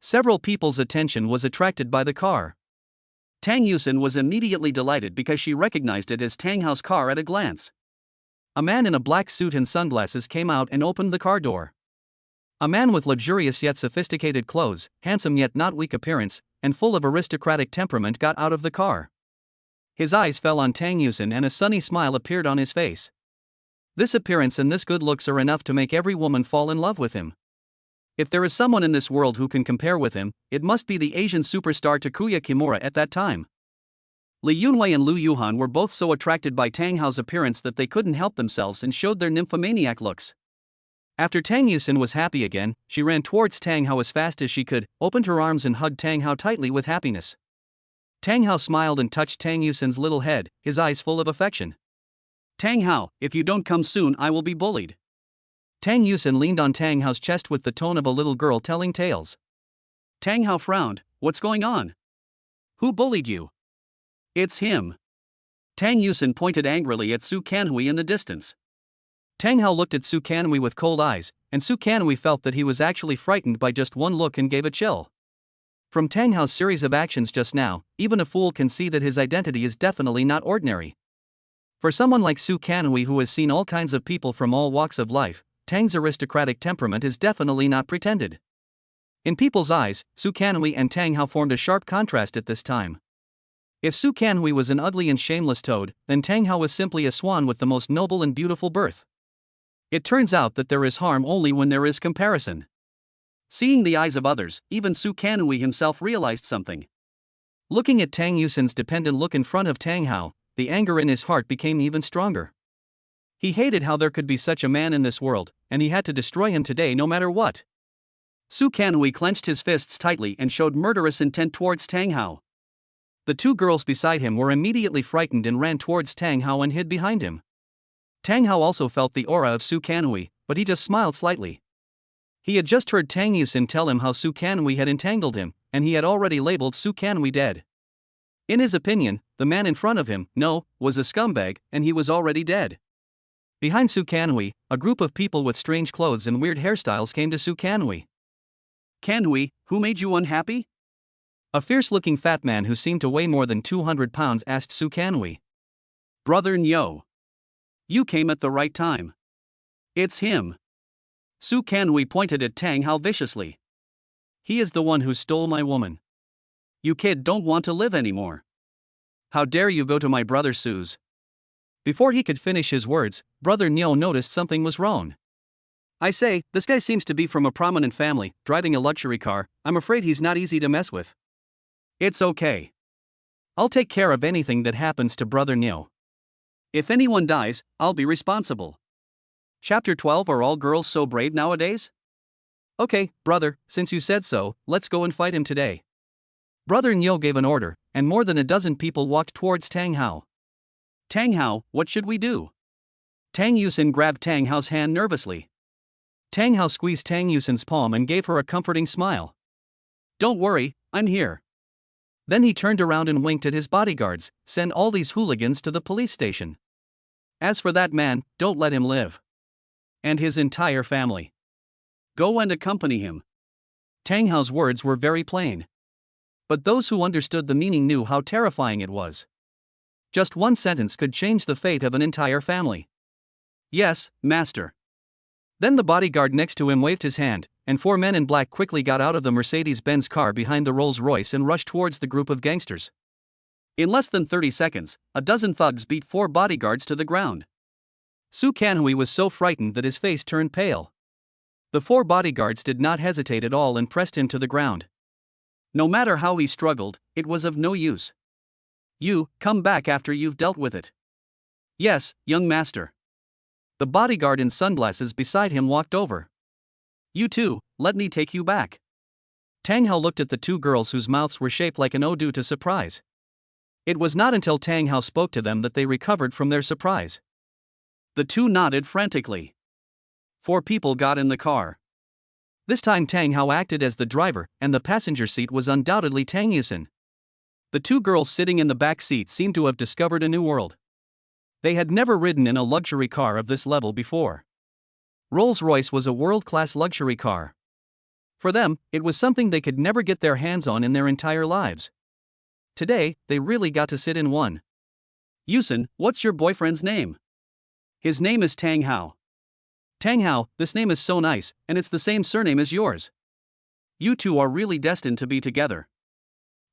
Several people's attention was attracted by the car. Tang Yusin was immediately delighted because she recognized it as Tang Hao's car at a glance. A man in a black suit and sunglasses came out and opened the car door. A man with luxurious yet sophisticated clothes, handsome yet not weak appearance, and full of aristocratic temperament got out of the car. His eyes fell on Tang Yusin and a sunny smile appeared on his face. This appearance and this good looks are enough to make every woman fall in love with him. If there is someone in this world who can compare with him, it must be the Asian superstar Takuya Kimura at that time. Li Yunwei and Lu Yuhan were both so attracted by Tang Hao's appearance that they couldn't help themselves and showed their nymphomaniac looks. After Tang Yusin was happy again, she ran towards Tang Hao as fast as she could, opened her arms and hugged Tang Hao tightly with happiness. Tang Hao smiled and touched Tang Yusin's little head, his eyes full of affection. Tang Hao, if you don't come soon I will be bullied. Tang Yusin leaned on Tang Hao's chest with the tone of a little girl telling tales. Tang Hao frowned. What's going on? Who bullied you? It's him. Tang Yusin pointed angrily at Su Kanhui in the distance. Tang Hao looked at Su Kanhui with cold eyes, and Su Kanhui felt that he was actually frightened by just one look and gave a chill. From Tang Hao's series of actions just now, even a fool can see that his identity is definitely not ordinary. For someone like Su Kanhui who has seen all kinds of people from all walks of life, Tang's aristocratic temperament is definitely not pretended. In people's eyes, Su Kanhui and Tang Hao formed a sharp contrast at this time. If Su Kanhui was an ugly and shameless toad, then Tang Hao was simply a swan with the most noble and beautiful birth. It turns out that there is harm only when there is comparison. Seeing the eyes of others, even Su Kanhui himself realized something. Looking at Tang Yusin's dependent look in front of Tang Hao, the anger in his heart became even stronger. He hated how there could be such a man in this world, and he had to destroy him today no matter what. Su Kanhui clenched his fists tightly and showed murderous intent towards Tang Hao. The two girls beside him were immediately frightened and ran towards Tang Hao and hid behind him. Tang Hao also felt the aura of Su Kanhui, but he just smiled slightly. He had just heard Tang Yusin tell him how Su Kanhui had entangled him, and he had already labeled Su Kanhui dead. In his opinion, the man in front of him, was a scumbag, and he was already dead. Behind Su Kanhui, a group of people with strange clothes and weird hairstyles came to Su Kanhui. Kanhui, who made you unhappy? A fierce-looking fat man who seemed to weigh more than 200 pounds asked Su Kanhui. Brother Nyo. You came at the right time. It's him. Su Kanhui pointed at Tang Hao viciously. He is the one who stole my woman. You kid don't want to live anymore. How dare you go to my brother Su's? Before he could finish his words, Brother Nyo noticed something was wrong. I say, this guy seems to be from a prominent family, driving a luxury car. I'm afraid he's not easy to mess with. It's okay. I'll take care of anything that happens to Brother Nyo. If anyone dies, I'll be responsible. Chapter 12. Are all girls so brave nowadays? Okay, brother, since you said so, let's go and fight him today. Brother Nyo gave an order, and more than a dozen people walked towards Tang Hao. Tang Hao, what should we do? Tang Yusin grabbed Tang Hao's hand nervously. Tang Hao squeezed Tang Yusin's palm and gave her a comforting smile. Don't worry, I'm here. Then he turned around and winked at his bodyguards. Send all these hooligans to the police station. As for that man, don't let him live. And his entire family. Go and accompany him. Tang Hao's words were very plain. But those who understood the meaning knew how terrifying it was. Just one sentence could change the fate of an entire family. Yes, master. Then the bodyguard next to him waved his hand, and 4 men in black quickly got out of the Mercedes-Benz car behind the Rolls-Royce and rushed towards the group of gangsters. In less than 30 seconds, a dozen thugs beat 4 bodyguards to the ground. Su Kanhui was so frightened that his face turned pale. The 4 bodyguards did not hesitate at all and pressed him to the ground. No matter how he struggled, it was of no use. You, come back after you've dealt with it. Yes, young master. The bodyguard in sunglasses beside him walked over. You too, let me take you back. Tang Hao looked at the 2 girls whose mouths were shaped like an O due to surprise. It was not until Tang Hao spoke to them that they recovered from their surprise. The 2 nodded frantically. 4 people got in the car. This time Tang Hao acted as the driver, and the passenger seat was undoubtedly Tang Yusin. The 2 girls sitting in the back seat seemed to have discovered a new world. They had never ridden in a luxury car of this level before. Rolls-Royce was a world-class luxury car. For them, it was something they could never get their hands on in their entire lives. Today, they really got to sit in one. Yusin, what's your boyfriend's name? His name is Tang Hao. Tang Hao, this name is so nice, and it's the same surname as yours. You two are really destined to be together.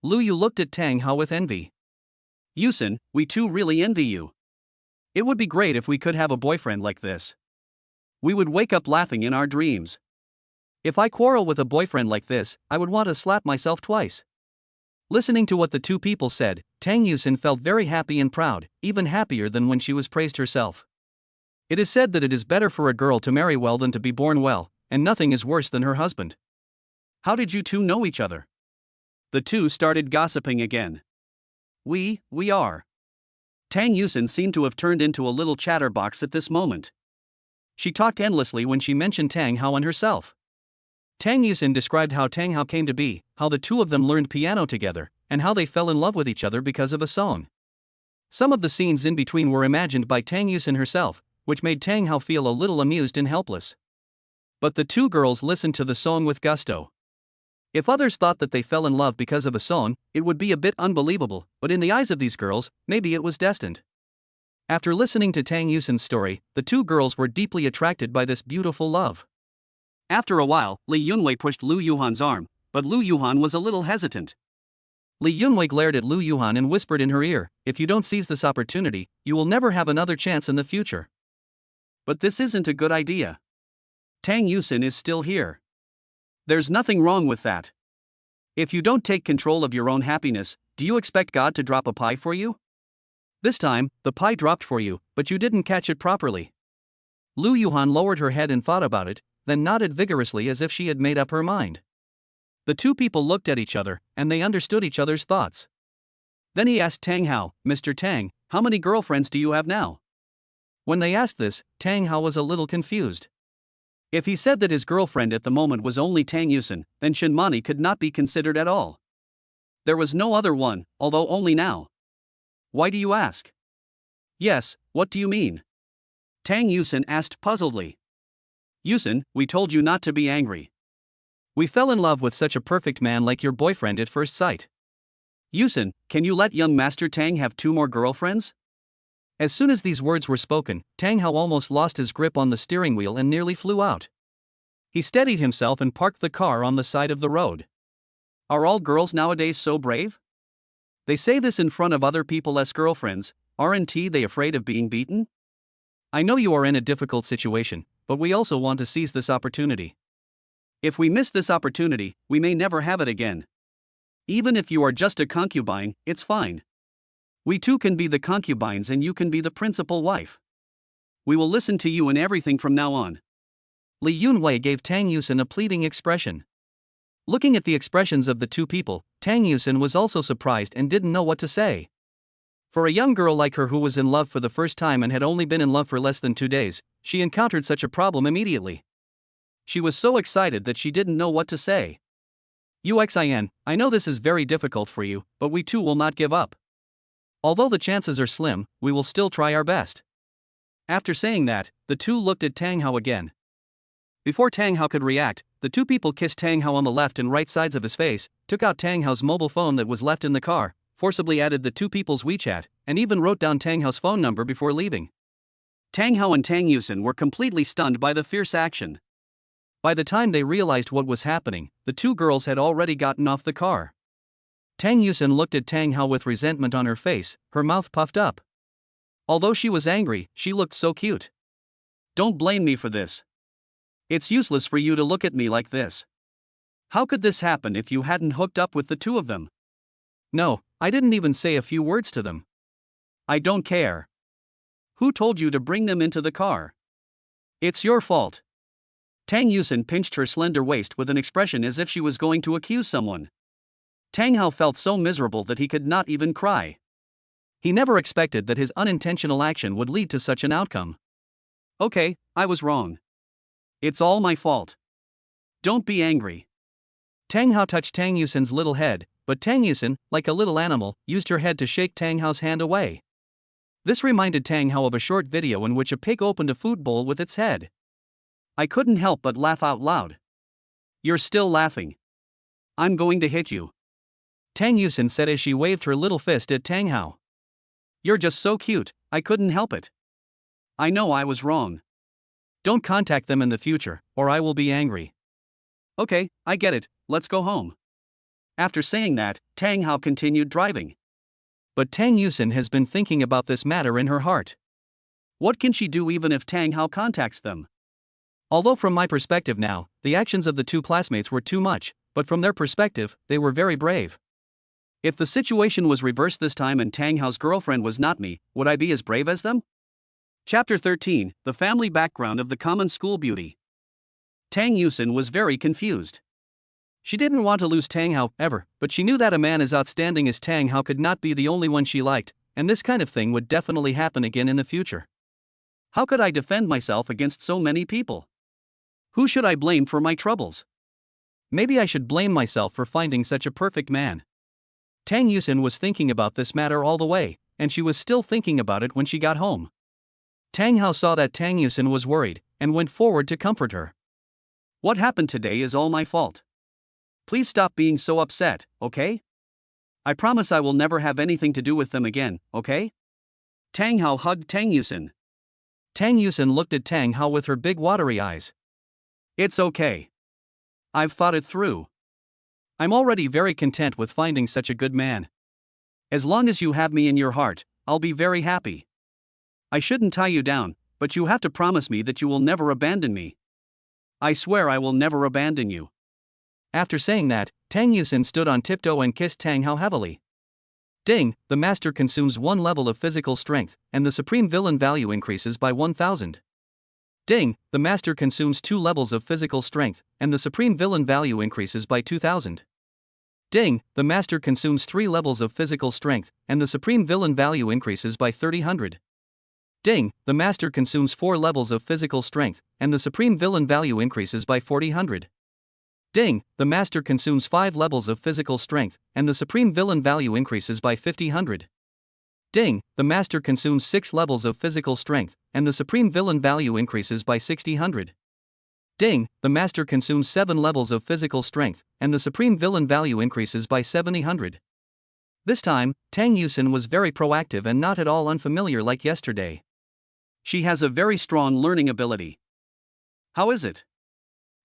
Lu Yu looked at Tang Hao with envy. Yusin, we too really envy you. It would be great if we could have a boyfriend like this. We would wake up laughing in our dreams. If I quarrel with a boyfriend like this, I would want to slap myself twice. Listening to what the two people said, Tang Yusin felt very happy and proud, even happier than when she was praised herself. It is said that it is better for a girl to marry well than to be born well, and nothing is worse than her husband. How did you two know each other? The two started gossiping again. We are. Tang Yusin seemed to have turned into a little chatterbox at this moment. She talked endlessly when she mentioned Tang Hao and herself. Tang Yusin described how Tang Hao came to be, how the two of them learned piano together, and how they fell in love with each other because of a song. Some of the scenes in between were imagined by Tang Yusin herself, which made Tang Hao feel a little amused and helpless. But the two girls listened to the song with gusto. If others thought that they fell in love because of a song, it would be a bit unbelievable, but in the eyes of these girls, maybe it was destined. After listening to Tang Yusin's story, the two girls were deeply attracted by this beautiful love. After a while, Li Yunwei pushed Lu Yuhan's arm, but Lu Yuhan was a little hesitant. Li Yunwei glared at Lu Yuhan and whispered in her ear, "If you don't seize this opportunity, you will never have another chance in the future." But this isn't a good idea. Tang Yusin is still here. There's nothing wrong with that. If you don't take control of your own happiness, do you expect God to drop a pie for you? This time, the pie dropped for you, but you didn't catch it properly. Lu Yuhan lowered her head and thought about it, then nodded vigorously as if she had made up her mind. The two people looked at each other, and they understood each other's thoughts. Then he asked Tang Hao, "Mr. Tang, how many girlfriends do you have now?" When they asked this, Tang Hao was a little confused. If he said that his girlfriend at the moment was only Tang Yusin, then Shinmani could not be considered at all. There was no other one, although only now. Why do you ask? Yes, what do you mean? Tang Yusin asked puzzledly. Yusin, we told you not to be angry. We fell in love with such a perfect man like your boyfriend at first sight. Yusin, can you let young Master Tang have 2 more girlfriends? As soon as these words were spoken, Tang Hao almost lost his grip on the steering wheel and nearly flew out. He steadied himself and parked the car on the side of the road. Are all girls nowadays so brave? They say this in front of other people as girlfriends, aren't they afraid of being beaten? I know you are in a difficult situation, but we also want to seize this opportunity. If we miss this opportunity, we may never have it again. Even if you are just a concubine, it's fine. We too can be the concubines and you can be the principal wife. We will listen to you in everything from now on. Li Yunwei gave Tang Yusin a pleading expression. Looking at the expressions of the two people, Tang Yusin was also surprised and didn't know what to say. For a young girl like her who was in love for the first time and had only been in love for less than 2 days, she encountered such a problem immediately. She was so excited that she didn't know what to say. Uxin, I know this is very difficult for you, but we too will not give up. Although the chances are slim, we will still try our best. After saying that, the two looked at Tang Hao again. Before Tang Hao could react, the two people kissed Tang Hao on the left and right sides of his face, took out Tang Hao's mobile phone that was left in the car, forcibly added the two people's WeChat, and even wrote down Tang Hao's phone number before leaving. Tang Hao and Tang Yusin were completely stunned by the fierce action. By the time they realized what was happening, the two girls had already gotten off the car. Tang Yusin looked at Tang Hao with resentment on her face, her mouth puffed up. Although she was angry, she looked so cute. Don't blame me for this. It's useless for you to look at me like this. How could this happen if you hadn't hooked up with the two of them? No, I didn't even say a few words to them. I don't care. Who told you to bring them into the car? It's your fault. Tang Yusin pinched her slender waist with an expression as if she was going to accuse someone. Tang Hao felt so miserable that he could not even cry. He never expected that his unintentional action would lead to such an outcome. Okay, I was wrong. It's all my fault. Don't be angry. Tang Hao touched Tang Yusin's little head, but Tang Yusin, like a little animal, used her head to shake Tang Hao's hand away. This reminded Tang Hao of a short video in which a pig opened a food bowl with its head. I couldn't help but laugh out loud. You're still laughing. I'm going to hit you. Tang Yusin said as she waved her little fist at Tang Hao. You're just so cute, I couldn't help it. I know I was wrong. Don't contact them in the future, or I will be angry. Okay, I get it, let's go home. After saying that, Tang Hao continued driving. But Tang Yusin has been thinking about this matter in her heart. What can she do even if Tang Hao contacts them? Although from my perspective now, the actions of the two classmates were too much, but from their perspective, they were very brave. If the situation was reversed this time and Tang Hao's girlfriend was not me, would I be as brave as them? Chapter 13, The Family Background of the Common School Beauty. Tang Yusin was very confused. She didn't want to lose Tang Hao ever, but she knew that a man as outstanding as Tang Hao could not be the only one she liked, and this kind of thing would definitely happen again in the future. How could I defend myself against so many people? Who should I blame for my troubles? Maybe I should blame myself for finding such a perfect man. Tang Yusin was thinking about this matter all the way, and she was still thinking about it when she got home. Tang Hao saw that Tang Yusin was worried, and went forward to comfort her. What happened today is all my fault. Please stop being so upset, okay? I promise I will never have anything to do with them again, okay? Tang Hao hugged Tang Yusin. Tang Yusin looked at Tang Hao with her big watery eyes. It's okay. I've thought it through. I'm already very content with finding such a good man. As long as you have me in your heart, I'll be very happy. I shouldn't tie you down, but you have to promise me that you will never abandon me. I swear I will never abandon you. After saying that, Tang Yusin stood on tiptoe and kissed Tang Hao heavily. Ding, the master consumes 1 level of physical strength, and the supreme villain value increases by 1000. Ding, the master consumes 2 levels of physical strength, and the supreme villain value increases by 2000. Ding, the master consumes 3 levels of physical strength, and the supreme villain value increases by 3000. Ding, the master consumes 4 levels of physical strength, and the supreme villain value increases by 4000. Ding, the master consumes 5 levels of physical strength, and the supreme villain value increases by 5000. Ding, the master consumes 6 levels of physical strength, and the supreme villain value increases by 6000. Ding, the master consumes 7 levels of physical strength, and the supreme villain value increases by 7000. This time, Tang Yusin was very proactive and not at all unfamiliar like yesterday. She has a very strong learning ability. How is it?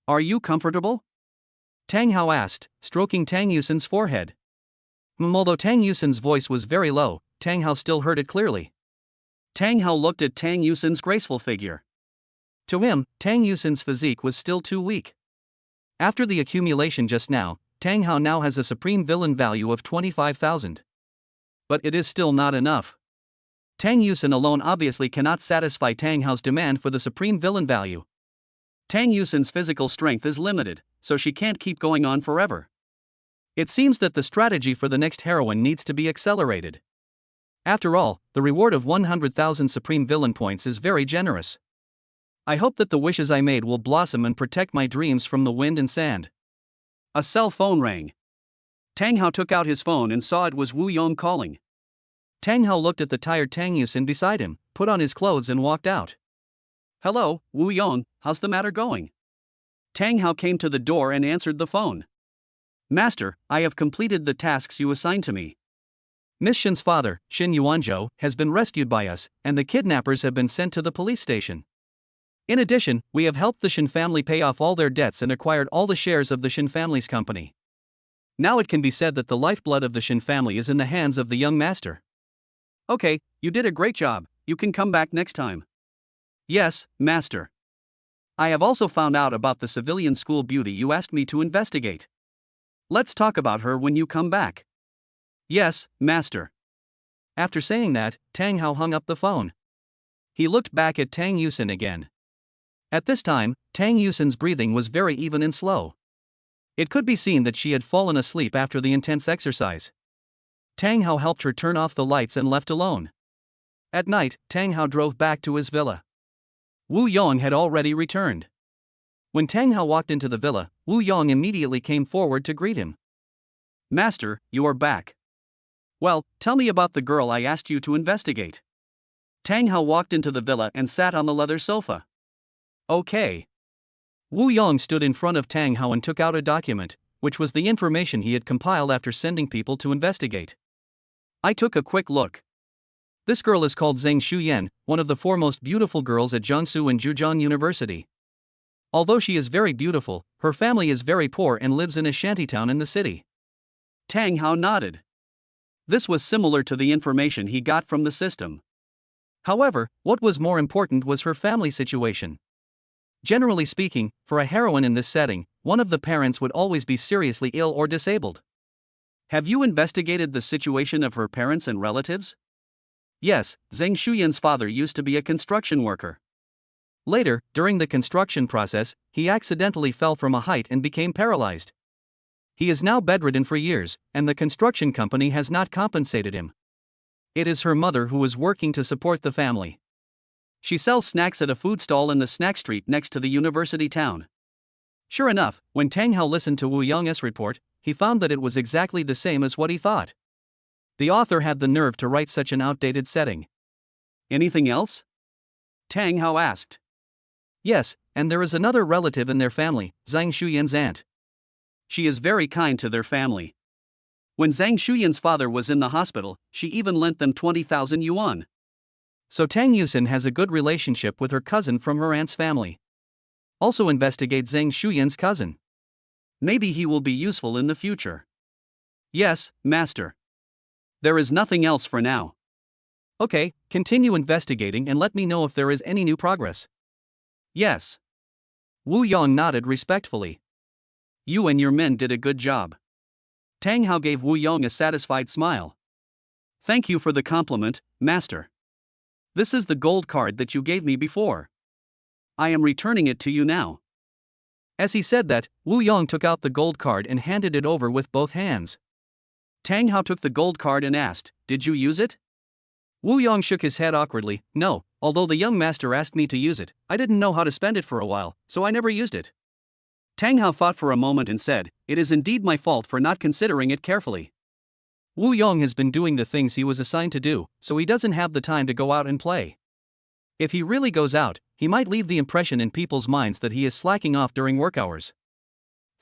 Are you comfortable? Tang Hao asked, stroking Tang Yusin's forehead. Although Tang Yusin's voice was very low, Tang Hao still heard it clearly. Tang Hao looked at Tang Yusin's graceful figure. To him, Tang Yusin's physique was still too weak. After the accumulation just now, Tang Hao now has a supreme villain value of 25,000. But it is still not enough. Tang Yusin alone obviously cannot satisfy Tang Hao's demand for the supreme villain value. Tang Yusin's physical strength is limited, so she can't keep going on forever. It seems that the strategy for the next heroine needs to be accelerated. After all, the reward of 100,000 supreme villain points is very generous. I hope that the wishes I made will blossom and protect my dreams from the wind and sand. A cell phone rang. Tang Hao took out his phone and saw it was Wu Yong calling. Tang Hao looked at the tired Tang Yusin beside him, put on his clothes and walked out. Hello, Wu Yong, how's the matter going? Tang Hao came to the door and answered the phone. Master, I have completed the tasks you assigned to me. Miss Shin's father, Shin Yuanzhou, has been rescued by us, and the kidnappers have been sent to the police station. In addition, we have helped the Shin family pay off all their debts and acquired all the shares of the Shin family's company. Now it can be said that the lifeblood of the Shin family is in the hands of the young master. Okay, you did a great job, you can come back next time. Yes, master. I have also found out about the civilian school beauty you asked me to investigate. Let's talk about her when you come back. Yes, master. After saying that, Tang Hao hung up the phone. He looked back at Tang Yusin again. At this time, Tang Yusin's breathing was very even and slow. It could be seen that she had fallen asleep after the intense exercise. Tang Hao helped her turn off the lights and left alone. At night, Tang Hao drove back to his villa. Wu Yong had already returned. When Tang Hao walked into the villa, Wu Yong immediately came forward to greet him. Master, you are back. Well, tell me about the girl I asked you to investigate. Tang Hao walked into the villa and sat on the leather sofa. Okay. Wu Yong stood in front of Tang Hao and took out a document, which was the information he had compiled after sending people to investigate. I took a quick look. This girl is called Zhang Shuyan, one of the four most beautiful girls at Jiangsu and Zhejiang University. Although she is very beautiful, her family is very poor and lives in a shantytown in the city. Tang Hao nodded. This was similar to the information he got from the system. However, what was more important was her family situation. Generally speaking, for a heroine in this setting, one of the parents would always be seriously ill or disabled. Have you investigated the situation of her parents and relatives? Yes, Zhang Shuyan's father used to be a construction worker. Later, during the construction process, he accidentally fell from a height and became paralyzed. He is now bedridden for years, and the construction company has not compensated him. It is her mother who is working to support the family. She sells snacks at a food stall in the snack street next to the university town. Sure enough, when Tang Hao listened to Wu Yang's report, he found that it was exactly the same as what he thought. The author had the nerve to write such an outdated setting. Anything else? Tang Hao asked. Yes, and there is another relative in their family, Zhang Shuyan's aunt. She is very kind to their family. When Zhang Shuyan's father was in the hospital, she even lent them 20,000 yuan. So Tang Yusin has a good relationship with her cousin from her aunt's family. Also investigate Zhang Shuyan's cousin. Maybe he will be useful in the future. Yes, master. There is nothing else for now. Okay, continue investigating and let me know if there is any new progress. Yes. Wu Yang nodded respectfully. You and your men did a good job. Tang Hao gave Wu Yang a satisfied smile. Thank you for the compliment, master. This is the gold card that you gave me before. I am returning it to you now. As he said that, Wu Yang took out the gold card and handed it over with both hands. Tang Hao took the gold card and asked, "Did you use it?" Wu Yang shook his head awkwardly. No, although the young master asked me to use it, I didn't know how to spend it for a while, so I never used it. Tang Hao thought for a moment and said, "It is indeed my fault for not considering it carefully." Wu Yang has been doing the things he was assigned to do, so he doesn't have the time to go out and play. If he really goes out, he might leave the impression in people's minds that he is slacking off during work hours.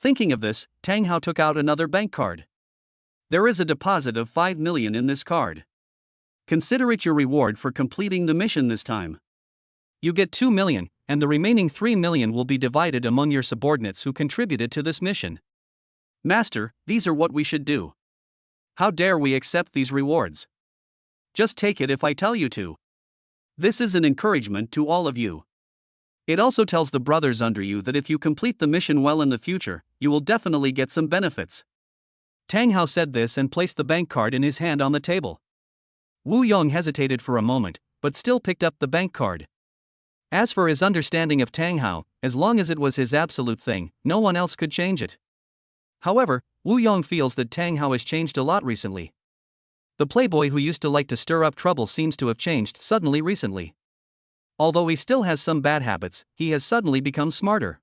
Thinking of this, Tang Hao took out another bank card. There is a deposit of 5 million in this card. Consider it your reward for completing the mission this time. You get 2 million, and the remaining 3 million will be divided among your subordinates who contributed to this mission. Master, these are what we should do. How dare we accept these rewards? Just take it if I tell you to. This is an encouragement to all of you. It also tells the brothers under you that if you complete the mission well in the future, you will definitely get some benefits. Tang Hao said this and placed the bank card in his hand on the table. Wu Yang hesitated for a moment, but still picked up the bank card. As for his understanding of Tang Hao, as long as it was his absolute thing, no one else could change it. However, Wu Yang feels that Tang Hao has changed a lot recently. The playboy who used to like to stir up trouble seems to have changed suddenly recently. Although he still has some bad habits, he has suddenly become smarter.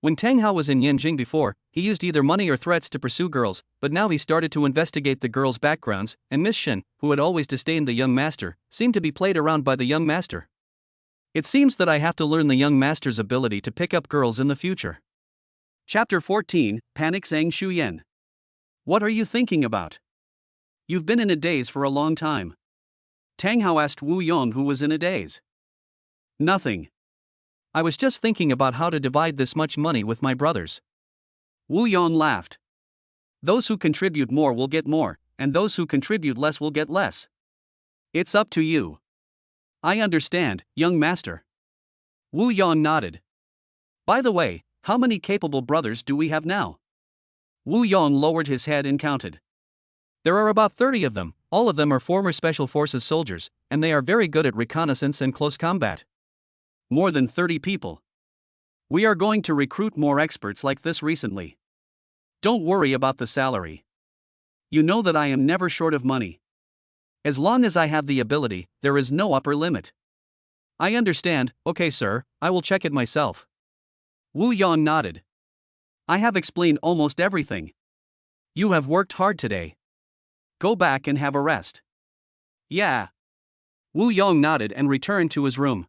When Tang Hao was in Yanjing before, he used either money or threats to pursue girls, but now he started to investigate the girls' backgrounds, and Miss Shen, who had always disdained the young master, seemed to be played around by the young master. It seems that I have to learn the young master's ability to pick up girls in the future. Chapter 14, Panic Zhang Shuyan. What are you thinking about? You've been in a daze for a long time. Tang Hao asked Wu Yang, who was in a daze. Nothing. I was just thinking about how to divide this much money with my brothers. Wu Yang laughed. Those who contribute more will get more, and those who contribute less will get less. It's up to you. I understand, young master. Wu Yang nodded. By the way, how many capable brothers do we have now? Wu Yang lowered his head and counted. There are about 30 of them, all of them are former Special Forces soldiers, and they are very good at reconnaissance and close combat. More than 30 people. We are going to recruit more experts like this recently. Don't worry about the salary. You know that I am never short of money. As long as I have the ability, there is no upper limit. I understand, okay sir, I will check it myself. Wu Yang nodded. I have explained almost everything. You have worked hard today. Go back and have a rest. Yeah. Wu Yang nodded and returned to his room.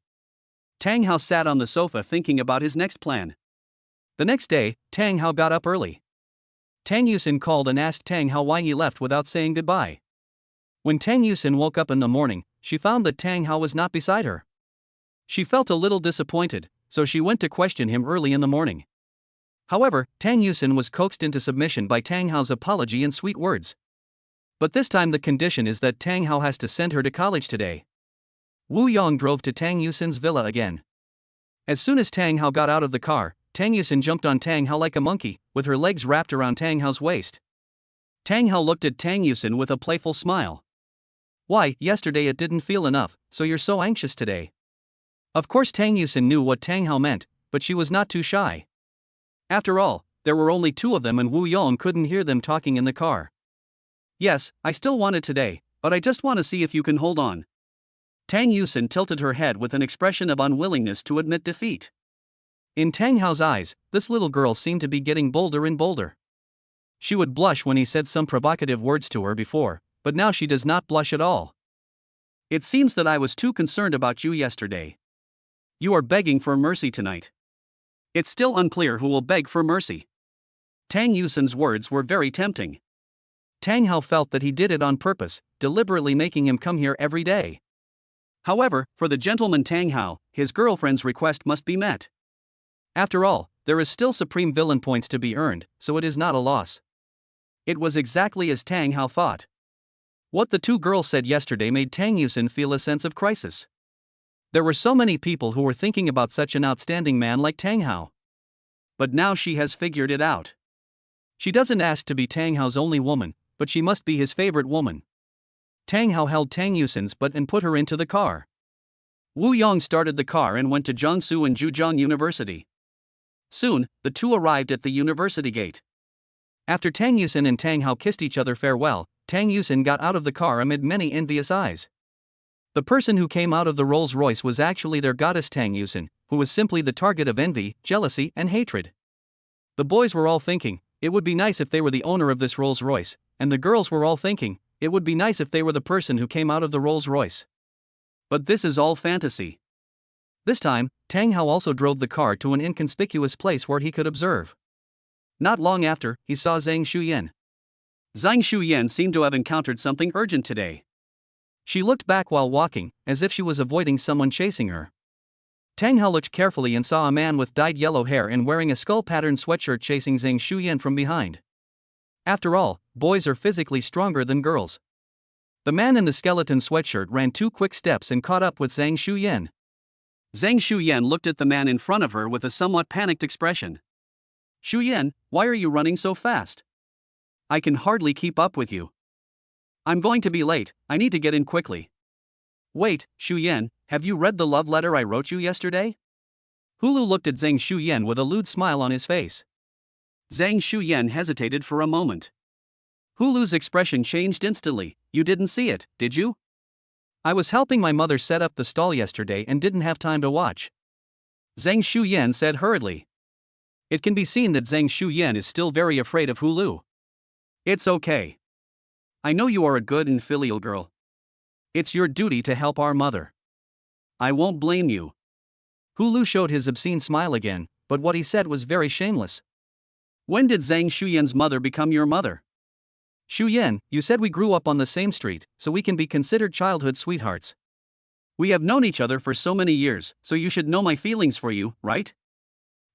Tang Hao sat on the sofa thinking about his next plan. The next day, Tang Hao got up early. Tang Yusin called and asked Tang Hao why he left without saying goodbye. When Tang Yusin woke up in the morning, she found that Tang Hao was not beside her. She felt a little disappointed, so she went to question him early in the morning. However, Tang Yusin was coaxed into submission by Tang Hao's apology and sweet words. But this time the condition is that Tang Hao has to send her to college today. Wu Yong drove to Tang Yusin's villa again. As soon as Tang Hao got out of the car, Tang Yusin jumped on Tang Hao like a monkey, with her legs wrapped around Tang Hao's waist. Tang Hao looked at Tang Yusin with a playful smile. "Why, yesterday it didn't feel enough, so you're so anxious today?" Of course Tang Yusin knew what Tang Hao meant, but she was not too shy. After all, there were only two of them and Wu Yong couldn't hear them talking in the car. "Yes, I still want it today, but I just want to see if you can hold on." Tang Yusin tilted her head with an expression of unwillingness to admit defeat. In Tang Hao's eyes, this little girl seemed to be getting bolder and bolder. She would blush when he said some provocative words to her before, but now she does not blush at all. "It seems that I was too concerned about you yesterday. You are begging for mercy tonight." It's still unclear who will beg for mercy. Tang Yusin's words were very tempting. Tang Hao felt that he did it on purpose, deliberately making him come here every day. However, for the gentleman Tang Hao, his girlfriend's request must be met. After all, there is still supreme villain points to be earned, so it is not a loss. It was exactly as Tang Hao thought. What the two girls said yesterday made Tang Yusin feel a sense of crisis. There were so many people who were thinking about such an outstanding man like Tang Hao. But now she has figured it out. She doesn't ask to be Tang Hao's only woman, but she must be his favorite woman. Tang Hao held Tang Yusin's butt and put her into the car. Wu Yong started the car and went to Jiangsu and Zhejiang University. Soon, the two arrived at the university gate. After Tang Yusin and Tang Hao kissed each other farewell, Tang Yusin got out of the car amid many envious eyes. The person who came out of the Rolls-Royce was actually their goddess Tang Yusin, who was simply the target of envy, jealousy, and hatred. The boys were all thinking, it would be nice if they were the owner of this Rolls-Royce, and the girls were all thinking, it would be nice if they were the person who came out of the Rolls-Royce. But this is all fantasy. This time, Tang Hao also drove the car to an inconspicuous place where he could observe. Not long after, he saw Zhang Shuyan. Zhang Shuyan seemed to have encountered something urgent today. She looked back while walking, as if she was avoiding someone chasing her. Tang Hao looked carefully and saw a man with dyed yellow hair and wearing a skull-patterned sweatshirt chasing Zhang Shuyan from behind. After all, boys are physically stronger than girls. The man in the skeleton sweatshirt ran 2 quick steps and caught up with Zhang Shuyan. Zhang Shuyan looked at the man in front of her with a somewhat panicked expression. "Shuyan, why are you running so fast? I can hardly keep up with you. I'm going to be late, I need to get in quickly." "Wait, Shuyan, have you read the love letter I wrote you yesterday?" Hulu looked at Zhang Shuyan with a lewd smile on his face. Zhang Shuyan hesitated for a moment. Hulu's expression changed instantly. "You didn't see it, did you?" "I was helping my mother set up the stall yesterday and didn't have time to watch," Zhang Shuyan said hurriedly. It can be seen that Zhang Shuyan is still very afraid of Hulu. "It's okay. I know you are a good and filial girl. It's your duty to help our mother. I won't blame you." Hulu showed his obscene smile again, but what he said was very shameless. "When did Zhang Shuyan's mother become your mother?" "Shuyan, you said we grew up on the same street, so we can be considered childhood sweethearts. We have known each other for so many years, so you should know my feelings for you, right?"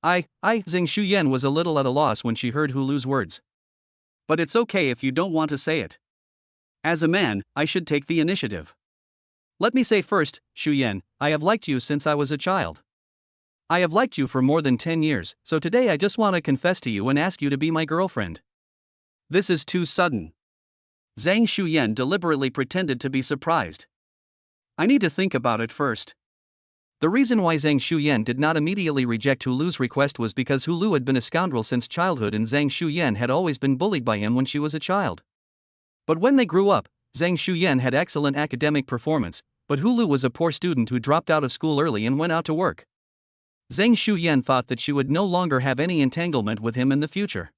Zhang Shuyan was a little at a loss when she heard Hulu's words. "But it's okay if you don't want to say it. As a man, I should take the initiative. Let me say first, Shuyan, I have liked you since I was a child. I have liked you for more than 10 years, so today I just want to confess to you and ask you to be my girlfriend." "This is too sudden." Zhang Shuyan deliberately pretended to be surprised. "I need to think about it first." The reason why Zhang Shuyan did not immediately reject Hulu's request was because Hulu had been a scoundrel since childhood and Zhang Shuyan had always been bullied by him when she was a child. But when they grew up, Zhang Shuyan had excellent academic performance, but Hulu was a poor student who dropped out of school early and went out to work. Zhang Shuyan thought that she would no longer have any entanglement with him in the future.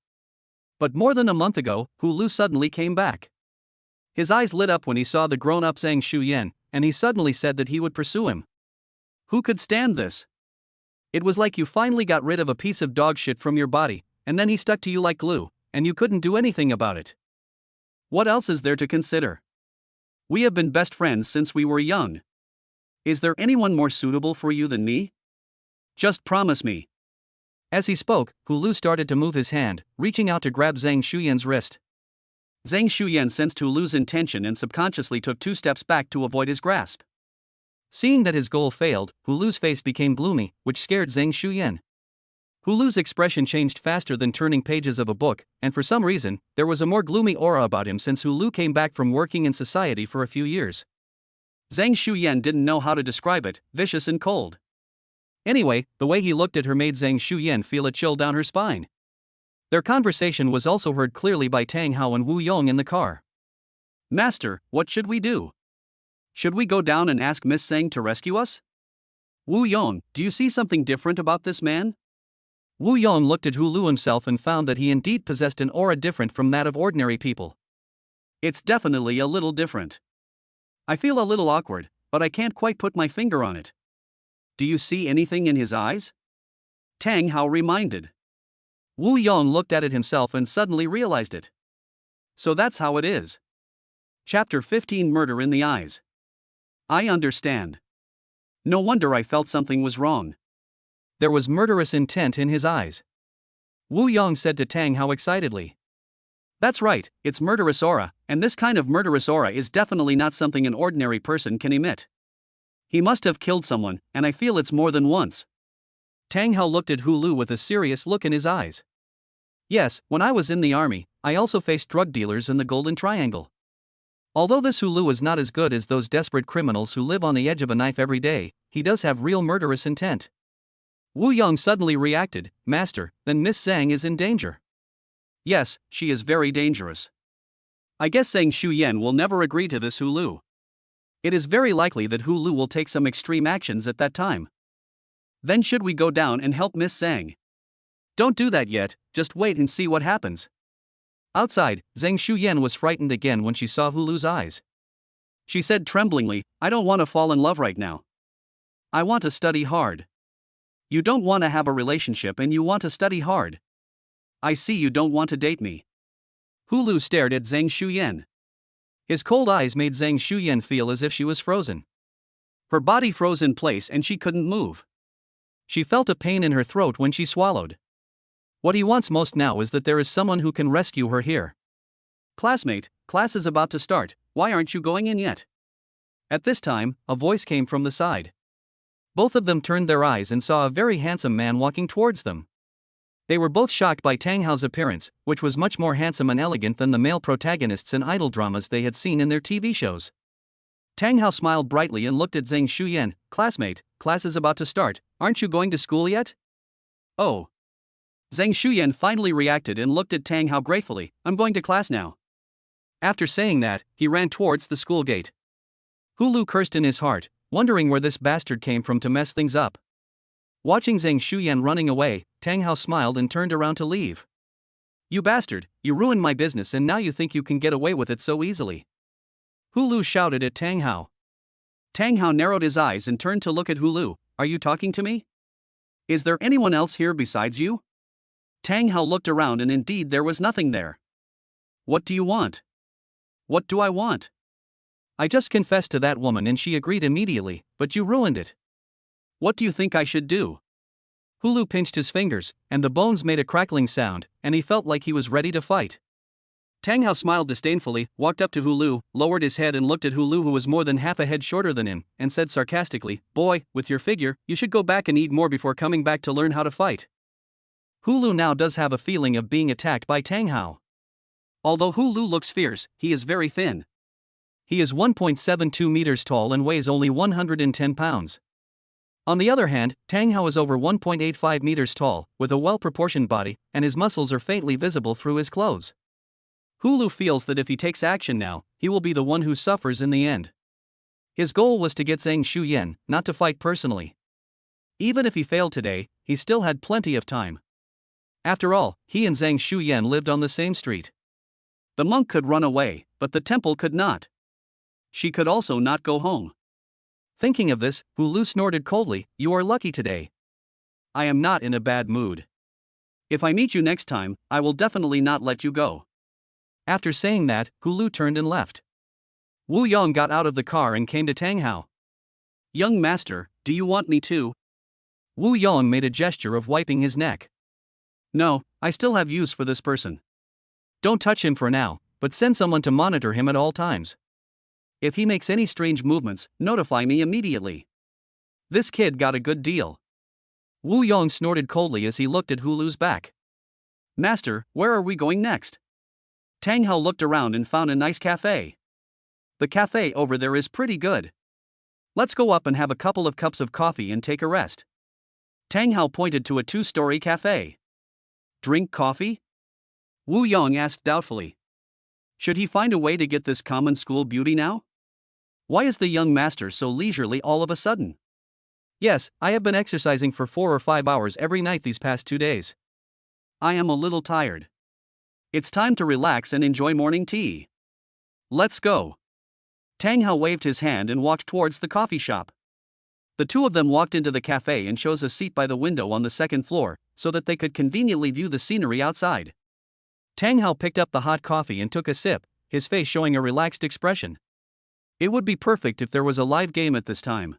But more than a month ago, Hulu suddenly came back. His eyes lit up when he saw the grown-up Zhang Shuyan, and he suddenly said that he would pursue him. Who could stand this? It was like you finally got rid of a piece of dog shit from your body, and then he stuck to you like glue, and you couldn't do anything about it. What else is there to consider? We have been best friends since we were young. Is there anyone more suitable for you than me? Just promise me. As he spoke, Hu Lu started to move his hand, reaching out to grab Zhang Shuyan's wrist. Zhang Shuyan sensed Hu Lu's intention and subconsciously took 2 steps back to avoid his grasp. Seeing that his goal failed, Hu Lu's face became gloomy, which scared Zhang Shuyan. Hu Lu's expression changed faster than turning pages of a book, and for some reason, there was a more gloomy aura about him since Hu Lu came back from working in society for a few years. Zhang Shuyan didn't know how to describe it, vicious and cold. Anyway, the way he looked at her made Zhang Shuyan feel a chill down her spine. Their conversation was also heard clearly by Tang Hao and Wu Yong in the car. Master, what should we do? Should we go down and ask Miss Zhang to rescue us? Wu Yong, do you see something different about this man? Wu Yong looked at Hu Lu himself and found that he indeed possessed an aura different from that of ordinary people. It's definitely a little different. I feel a little awkward, but I can't quite put my finger on it. Do you see anything in his eyes? Tang Hao reminded. Wu Yong looked at it himself and suddenly realized it. So that's how it is. Chapter 15 Murder in the Eyes. I understand. No wonder I felt something was wrong. There was murderous intent in his eyes. Wu Yong said to Tang Hao excitedly. That's right, it's murderous aura, and this kind of murderous aura is definitely not something an ordinary person can emit. He must have killed someone, and I feel it's more than once. Tang Hao looked at Hu Lu with a serious look in his eyes. Yes, when I was in the army, I also faced drug dealers in the Golden Triangle. Although this Hu Lu is not as good as those desperate criminals who live on the edge of a knife every day, he does have real murderous intent. Wu Yong suddenly reacted, Master, then Miss Zhang is in danger. Yes, she is very dangerous. I guess Zhang Shuyan will never agree to this Hu Lu. It is very likely that Hu Lu will take some extreme actions at that time. Then should we go down and help Miss Zhang? Don't do that yet, just wait and see what happens. Outside, Zhang Shuyan was frightened again when she saw Hu Lu's eyes. She said tremblingly, I don't want to fall in love right now. I want to study hard. You don't want to have a relationship and you want to study hard. I see you don't want to date me. Hu Lu stared at Zhang Shuyan. His cold eyes made Zhang Shuyan feel as if she was frozen. Her body froze in place and she couldn't move. She felt a pain in her throat when she swallowed. What he wants most now is that there is someone who can rescue her here. Classmate, class is about to start, why aren't you going in yet? At this time, a voice came from the side. Both of them turned their eyes and saw a very handsome man walking towards them. They were both shocked by Tang Hao's appearance, which was much more handsome and elegant than the male protagonists in idol dramas they had seen in their TV shows. Tang Hao smiled brightly and looked at Zhang Shuyan. Classmate, class is about to start, aren't you going to school yet? Oh. Zhang Shuyan finally reacted and looked at Tang Hao gratefully, I'm going to class now. After saying that, he ran towards the school gate. Hu Lu cursed in his heart, wondering where this bastard came from to mess things up. Watching Zhang Shuyan running away, Tang Hao smiled and turned around to leave. You bastard, you ruined my business and now you think you can get away with it so easily. Hu Lu shouted at Tang Hao. Tang Hao narrowed his eyes and turned to look at Hu Lu. Are you talking to me? Is there anyone else here besides you? Tang Hao looked around and indeed there was nothing there. What do you want? What do I want? I just confessed to that woman and she agreed immediately, but you ruined it. What do you think I should do? Hu Lu pinched his fingers, and the bones made a crackling sound, and he felt like he was ready to fight. Tang Hao smiled disdainfully, walked up to Hu Lu, lowered his head and looked at Hu Lu who was more than half a head shorter than him, and said sarcastically, Boy, with your figure, you should go back and eat more before coming back to learn how to fight. Hu Lu now does have a feeling of being attacked by Tang Hao. Although Hu Lu looks fierce, he is very thin. He is 1.72 meters tall and weighs only 110 pounds. On the other hand, Tang Hao is over 1.85 meters tall, with a well-proportioned body, and his muscles are faintly visible through his clothes. Hu Lu feels that if he takes action now, he will be the one who suffers in the end. His goal was to get Zhang Shuyan, not to fight personally. Even if he failed today, he still had plenty of time. After all, he and Zhang Shuyan lived on the same street. The monk could run away, but the temple could not. She could also not go home. Thinking of this, Hu Lu snorted coldly, You are lucky today. I am not in a bad mood. If I meet you next time, I will definitely not let you go. After saying that, Hu Lu turned and left. Wu Yong got out of the car and came to Tang Hao. Young master, do you want me to? Wu Yong made a gesture of wiping his neck. No, I still have use for this person. Don't touch him for now, but send someone to monitor him at all times. If he makes any strange movements, notify me immediately. This kid got a good deal. Wu Yong snorted coldly as he looked at Hulu's back. Master, where are we going next? Tang Hao looked around and found a nice cafe. The cafe over there is pretty good. Let's go up and have a couple of cups of coffee and take a rest. Tang Hao pointed to a 2-story cafe. Drink coffee? Wu Yong asked doubtfully. Should he find a way to get this common school beauty now? Why is the young master so leisurely all of a sudden? Yes, I have been exercising for 4 or 5 hours every night these past 2 days. I am a little tired. It's time to relax and enjoy morning tea. Let's go. Tang Hao waved his hand and walked towards the coffee shop. The two of them walked into the cafe and chose a seat by the window on the second floor, so that they could conveniently view the scenery outside. Tang Hao picked up the hot coffee and took a sip, his face showing a relaxed expression. It would be perfect if there was a live game at this time.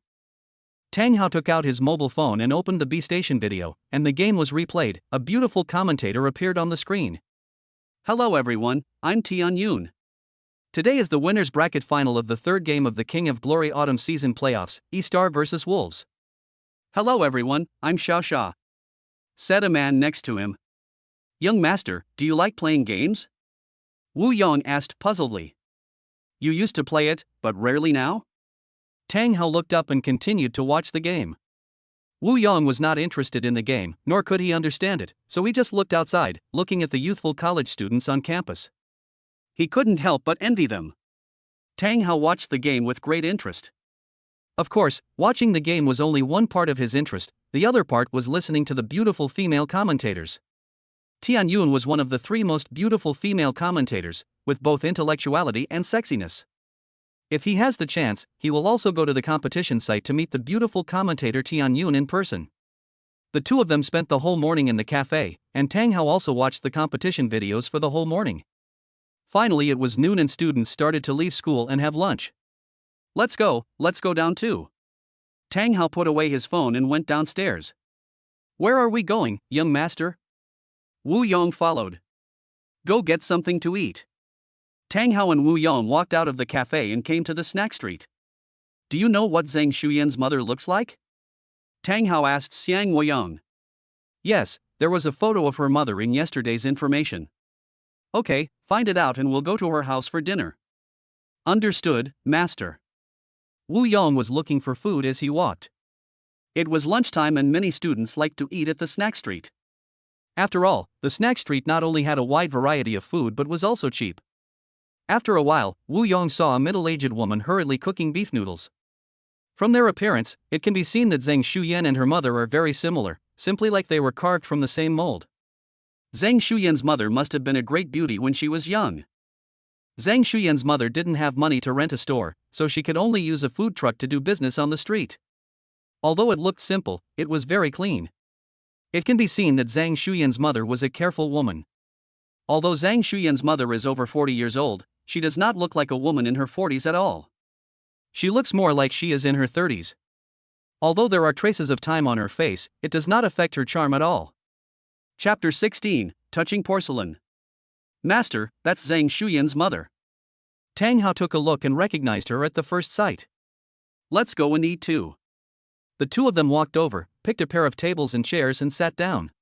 Tang Hao took out his mobile phone and opened the B Station video, and the game was replayed. A beautiful commentator appeared on the screen. Hello everyone, I'm Tian Yun. Today is the winner's bracket final of the third game of the King of Glory Autumn Season Playoffs, E-Star vs Wolves. Hello everyone, I'm Xiao Xia. Said a man next to him. Young master, do you like playing games? Wu Yong asked puzzledly. You used to play it, but rarely now? Tang Hao looked up and continued to watch the game. Wu Yong was not interested in the game, nor could he understand it, so he just looked outside, looking at the youthful college students on campus. He couldn't help but envy them. Tang Hao watched the game with great interest. Of course, watching the game was only one part of his interest, the other part was listening to the beautiful female commentators. Tian Yun was one of the 3 most beautiful female commentators, with both intellectuality and sexiness. If he has the chance, he will also go to the competition site to meet the beautiful commentator Tian Yun in person. The two of them spent the whole morning in the cafe, and Tang Hao also watched the competition videos for the whole morning. Finally it was noon and students started to leave school and have lunch. Let's go down too. Tang Hao put away his phone and went downstairs. Where are we going, young master? Wu Yong followed. Go get something to eat. Tang Hao and Wu Yong walked out of the cafe and came to the snack street. Do you know what Zhang Shuyan's mother looks like? Tang Hao asked Xiang Weiyang. Yes, there was a photo of her mother in yesterday's information. Okay, find it out and we'll go to her house for dinner. Understood, master. Wu Yong was looking for food as he walked. It was lunchtime and many students liked to eat at the snack street. After all, the snack street not only had a wide variety of food but was also cheap. After a while, Wu Yong saw a middle-aged woman hurriedly cooking beef noodles. From their appearance, it can be seen that Zhang Shuyan and her mother are very similar, simply like they were carved from the same mold. Zhang Shuyan's mother must have been a great beauty when she was young. Zhang Shuyan's mother didn't have money to rent a store, so she could only use a food truck to do business on the street. Although it looked simple, it was very clean. It can be seen that Zhang Shuyan's mother was a careful woman. Although Zhang Shuyan's mother is over 40 years old, she does not look like a woman in her 40s at all. She looks more like she is in her 30s. Although there are traces of time on her face, it does not affect her charm at all. Chapter 16, Touching Porcelain. Master, that's Zhang Shuyan's mother. Tang Hao took a look and recognized her at the first sight. Let's go and eat too. The two of them walked over, picked a pair of tables and chairs and sat down.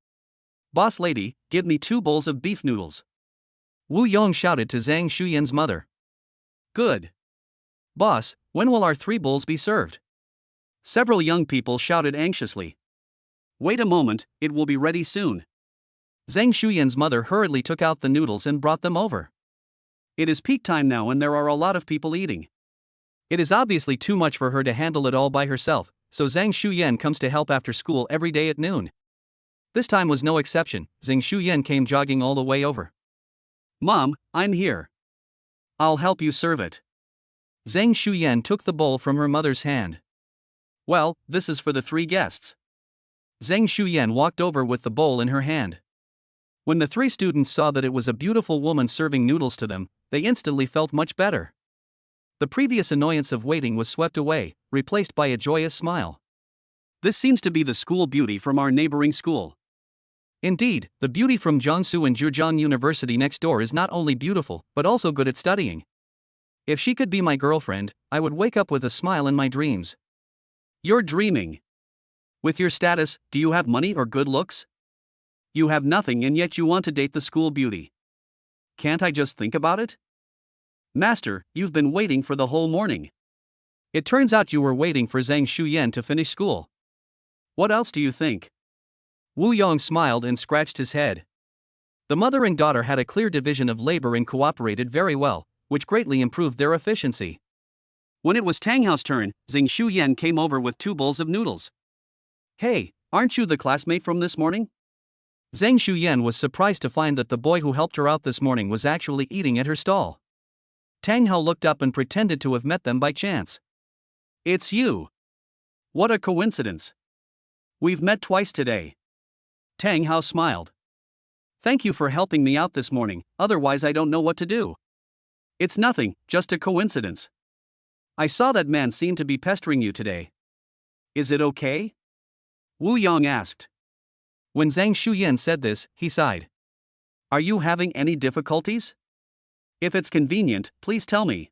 Boss lady, give me 2 bowls of beef noodles. Wu Yong shouted to Zhang Shuyan's mother. Good. Boss, when will our 3 bowls be served? Several young people shouted anxiously. Wait a moment, it will be ready soon. Zhang Shuyan's mother hurriedly took out the noodles and brought them over. It is peak time now and there are a lot of people eating. It is obviously too much for her to handle it all by herself, so Zhang Shuyan comes to help after school every day at noon. This time was no exception. Zhang Shuyan came jogging all the way over. Mom, I'm here. I'll help you serve it. Zhang Shuyan took the bowl from her mother's hand. Well, this is for the 3 guests. Zhang Shuyan walked over with the bowl in her hand. When the 3 students saw that it was a beautiful woman serving noodles to them, they instantly felt much better. The previous annoyance of waiting was swept away, replaced by a joyous smile. This seems to be the school beauty from our neighboring school. Indeed, the beauty from Jiangsu and Zhejiang University next door is not only beautiful, but also good at studying. If she could be my girlfriend, I would wake up with a smile in my dreams. You're dreaming. With your status, do you have money or good looks? You have nothing and yet you want to date the school beauty. Can't I just think about it? Master, you've been waiting for the whole morning. It turns out you were waiting for Zhang Shuyan to finish school. What else do you think? Wu Yong smiled and scratched his head. The mother and daughter had a clear division of labor and cooperated very well, which greatly improved their efficiency. When it was Tang Hao's turn, Zhang Shuyan came over with 2 bowls of noodles. Hey, aren't you the classmate from this morning? Zhang Shuyan was surprised to find that the boy who helped her out this morning was actually eating at her stall. Tang Hao looked up and pretended to have met them by chance. It's you. What a coincidence. We've met twice today. Tang Hao smiled. Thank you for helping me out this morning, otherwise I don't know what to do. It's nothing, just a coincidence. I saw that man seemed to be pestering you today. Is it okay? Wu Yong asked. When Zhang Shuyan said this, he sighed. Are you having any difficulties? If it's convenient, please tell me.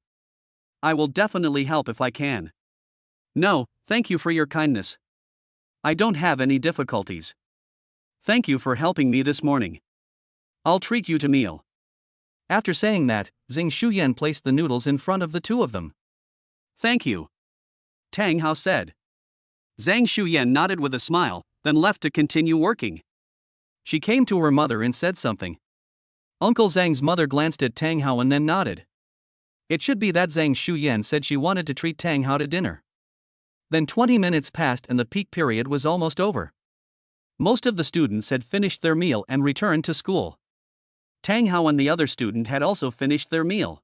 I will definitely help if I can. No, thank you for your kindness. I don't have any difficulties. Thank you for helping me this morning. I'll treat you to meal. After saying that, Zhang Shuyan placed the noodles in front of the 2 of them. Thank you, Tang Hao said. Zhang Shuyan nodded with a smile, then left to continue working. She came to her mother and said something. Uncle Zhang's mother glanced at Tang Hao and then nodded. It should be that Zhang Shuyan said she wanted to treat Tang Hao to dinner. Then 20 minutes passed and the peak period was almost over. Most of the students had finished their meal and returned to school. Tang Hao and the other student had also finished their meal.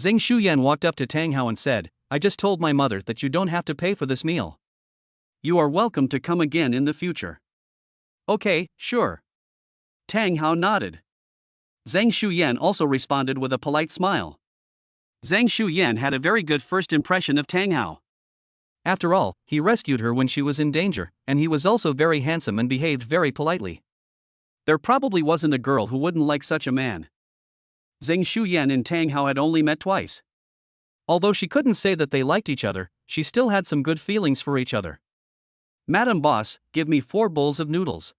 Zhang Shuyan walked up to Tang Hao and said, I just told my mother that you don't have to pay for this meal. You are welcome to come again in the future. Okay, sure. Tang Hao nodded. Zhang Shuyan also responded with a polite smile. Zhang Shuyan had a very good first impression of Tang Hao. After all, he rescued her when she was in danger, and he was also very handsome and behaved very politely. There probably wasn't a girl who wouldn't like such a man. Zhang Shuyan and Tang Hao had only met twice. Although she couldn't say that they liked each other, she still had some good feelings for each other. Madam Boss, give me 4 bowls of noodles.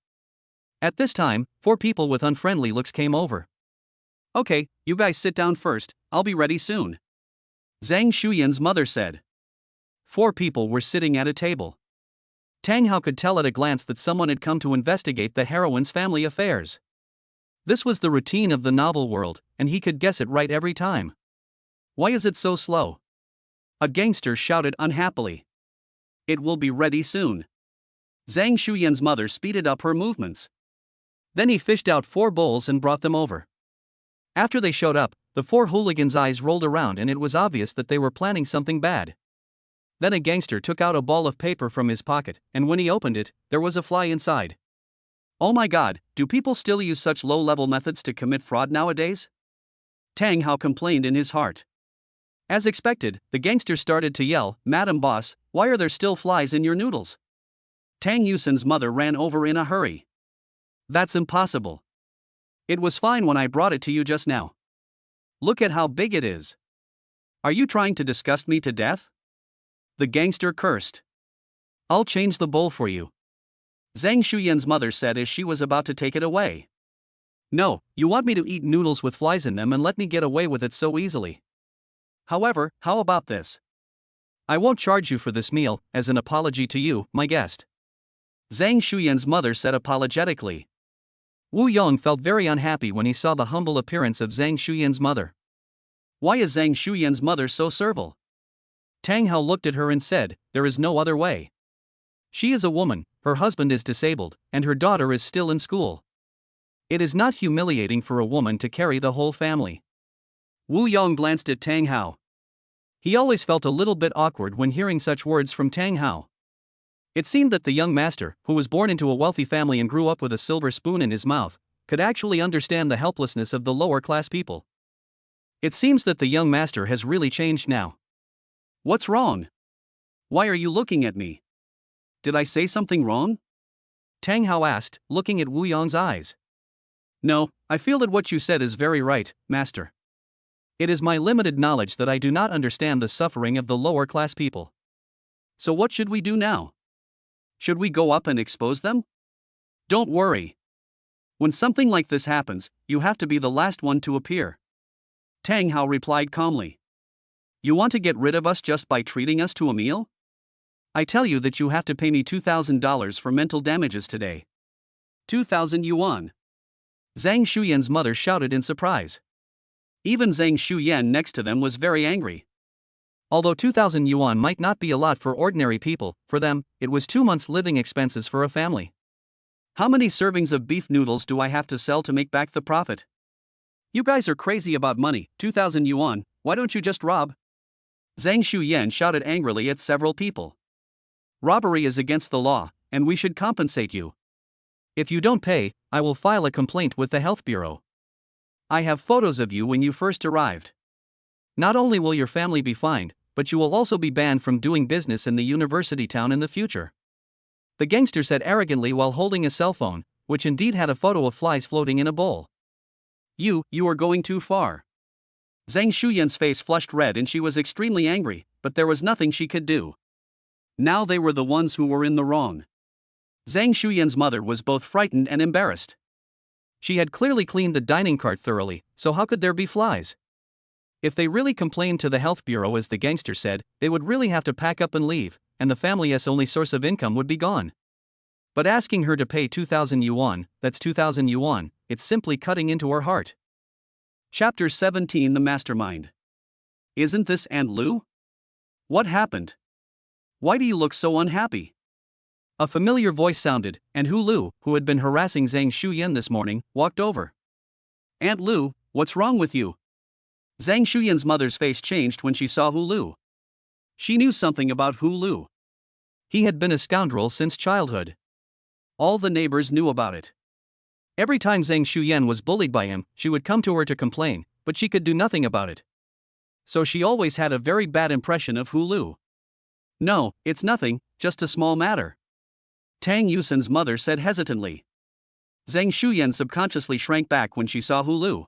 At this time, 4 people with unfriendly looks came over. Okay, you guys sit down first, I'll be ready soon, Zhang Shuyan's mother said. 4 people were sitting at a table. Tang Hao could tell at a glance that someone had come to investigate the heroine's family affairs. This was the routine of the novel world, and he could guess it right every time. Why is it so slow? A gangster shouted unhappily. It will be ready soon. Zhang Shuyan's mother speeded up her movements. Then he fished out 4 bowls and brought them over. After they showed up, the 4 hooligans' eyes rolled around and it was obvious that they were planning something bad. Then a gangster took out a ball of paper from his pocket, and when he opened it, there was a fly inside. Oh my god, do people still use such low-level methods to commit fraud nowadays? Tang Hao complained in his heart. As expected, the gangster started to yell, Madam Boss, why are there still flies in your noodles? Tang Yusen's mother ran over in a hurry. That's impossible. It was fine when I brought it to you just now. Look at how big it is. Are you trying to disgust me to death? The gangster cursed. I'll change the bowl for you, Zhang Shuyan's mother said as she was about to take it away. No, you want me to eat noodles with flies in them and let me get away with it so easily. However, how about this? I won't charge you for this meal, as an apology to you, my guest, Zhang Shuyan's mother said apologetically. Wu Yong felt very unhappy when he saw the humble appearance of Zhang Shuyan's mother. Why is Zhang Shuyan's mother so servile? Tang Hao looked at her and said, there is no other way. She is a woman, her husband is disabled, and her daughter is still in school. It is not humiliating for a woman to carry the whole family. Wu Yong glanced at Tang Hao. He always felt a little bit awkward when hearing such words from Tang Hao. It seemed that the young master, who was born into a wealthy family and grew up with a silver spoon in his mouth, could actually understand the helplessness of the lower class people. It seems that the young master has really changed now. What's wrong? Why are you looking at me? Did I say something wrong? Tang Hao asked, looking at Wu Yong's eyes. No, I feel that what you said is very right, master. It is my limited knowledge that I do not understand the suffering of the lower class people. So what should we do now? Should we go up and expose them? Don't worry. When something like this happens, you have to be the last one to appear. Tang Hao replied calmly. You want to get rid of us just by treating us to a meal? I tell you that you have to pay me $2,000 for mental damages today. 2,000 yuan. Zhang Shuyan's mother shouted in surprise. Even Zhang Shuyan next to them was very angry. Although 2,000 yuan might not be a lot for ordinary people, for them, it was 2 months' living expenses for a family. How many servings of beef noodles do I have to sell to make back the profit? You guys are crazy about money, 2,000 yuan, why don't you just rob? Zhang Shuyan shouted angrily at several people. Robbery is against the law, and we should compensate you. If you don't pay, I will file a complaint with the health bureau. I have photos of you when you first arrived. Not only will your family be fined, but you will also be banned from doing business in the university town in the future. The gangster said arrogantly while holding a cell phone, which indeed had a photo of flies floating in a bowl. You are going too far. Zhang Shuyan's face flushed red and she was extremely angry, but there was nothing she could do. Now they were the ones who were in the wrong. Zhang Shuyan's mother was both frightened and embarrassed. She had clearly cleaned the dining cart thoroughly, so how could there be flies? If they really complained to the health bureau as the gangster said, they would really have to pack up and leave, and the family's only source of income would be gone. But asking her to pay 2,000 yuan, that's 2,000 yuan, it's simply cutting into her heart. Chapter 17 The Mastermind. Isn't this Aunt Lu? What happened? Why do you look so unhappy? A familiar voice sounded, and Hu Lu, who had been harassing Zhang Shuyan this morning, walked over. Aunt Lu, what's wrong with you? Zhang Shuyan's mother's face changed when she saw Hu Lu. She knew something about Hu Lu. He had been a scoundrel since childhood. All the neighbors knew about it. Every time Zhang Shuyan was bullied by him, she would come to her to complain, but she could do nothing about it. So she always had a very bad impression of Hu Lu. No, it's nothing, just a small matter. Tang Yusen's mother said hesitantly. Zhang Shuyan subconsciously shrank back when she saw Hu Lu.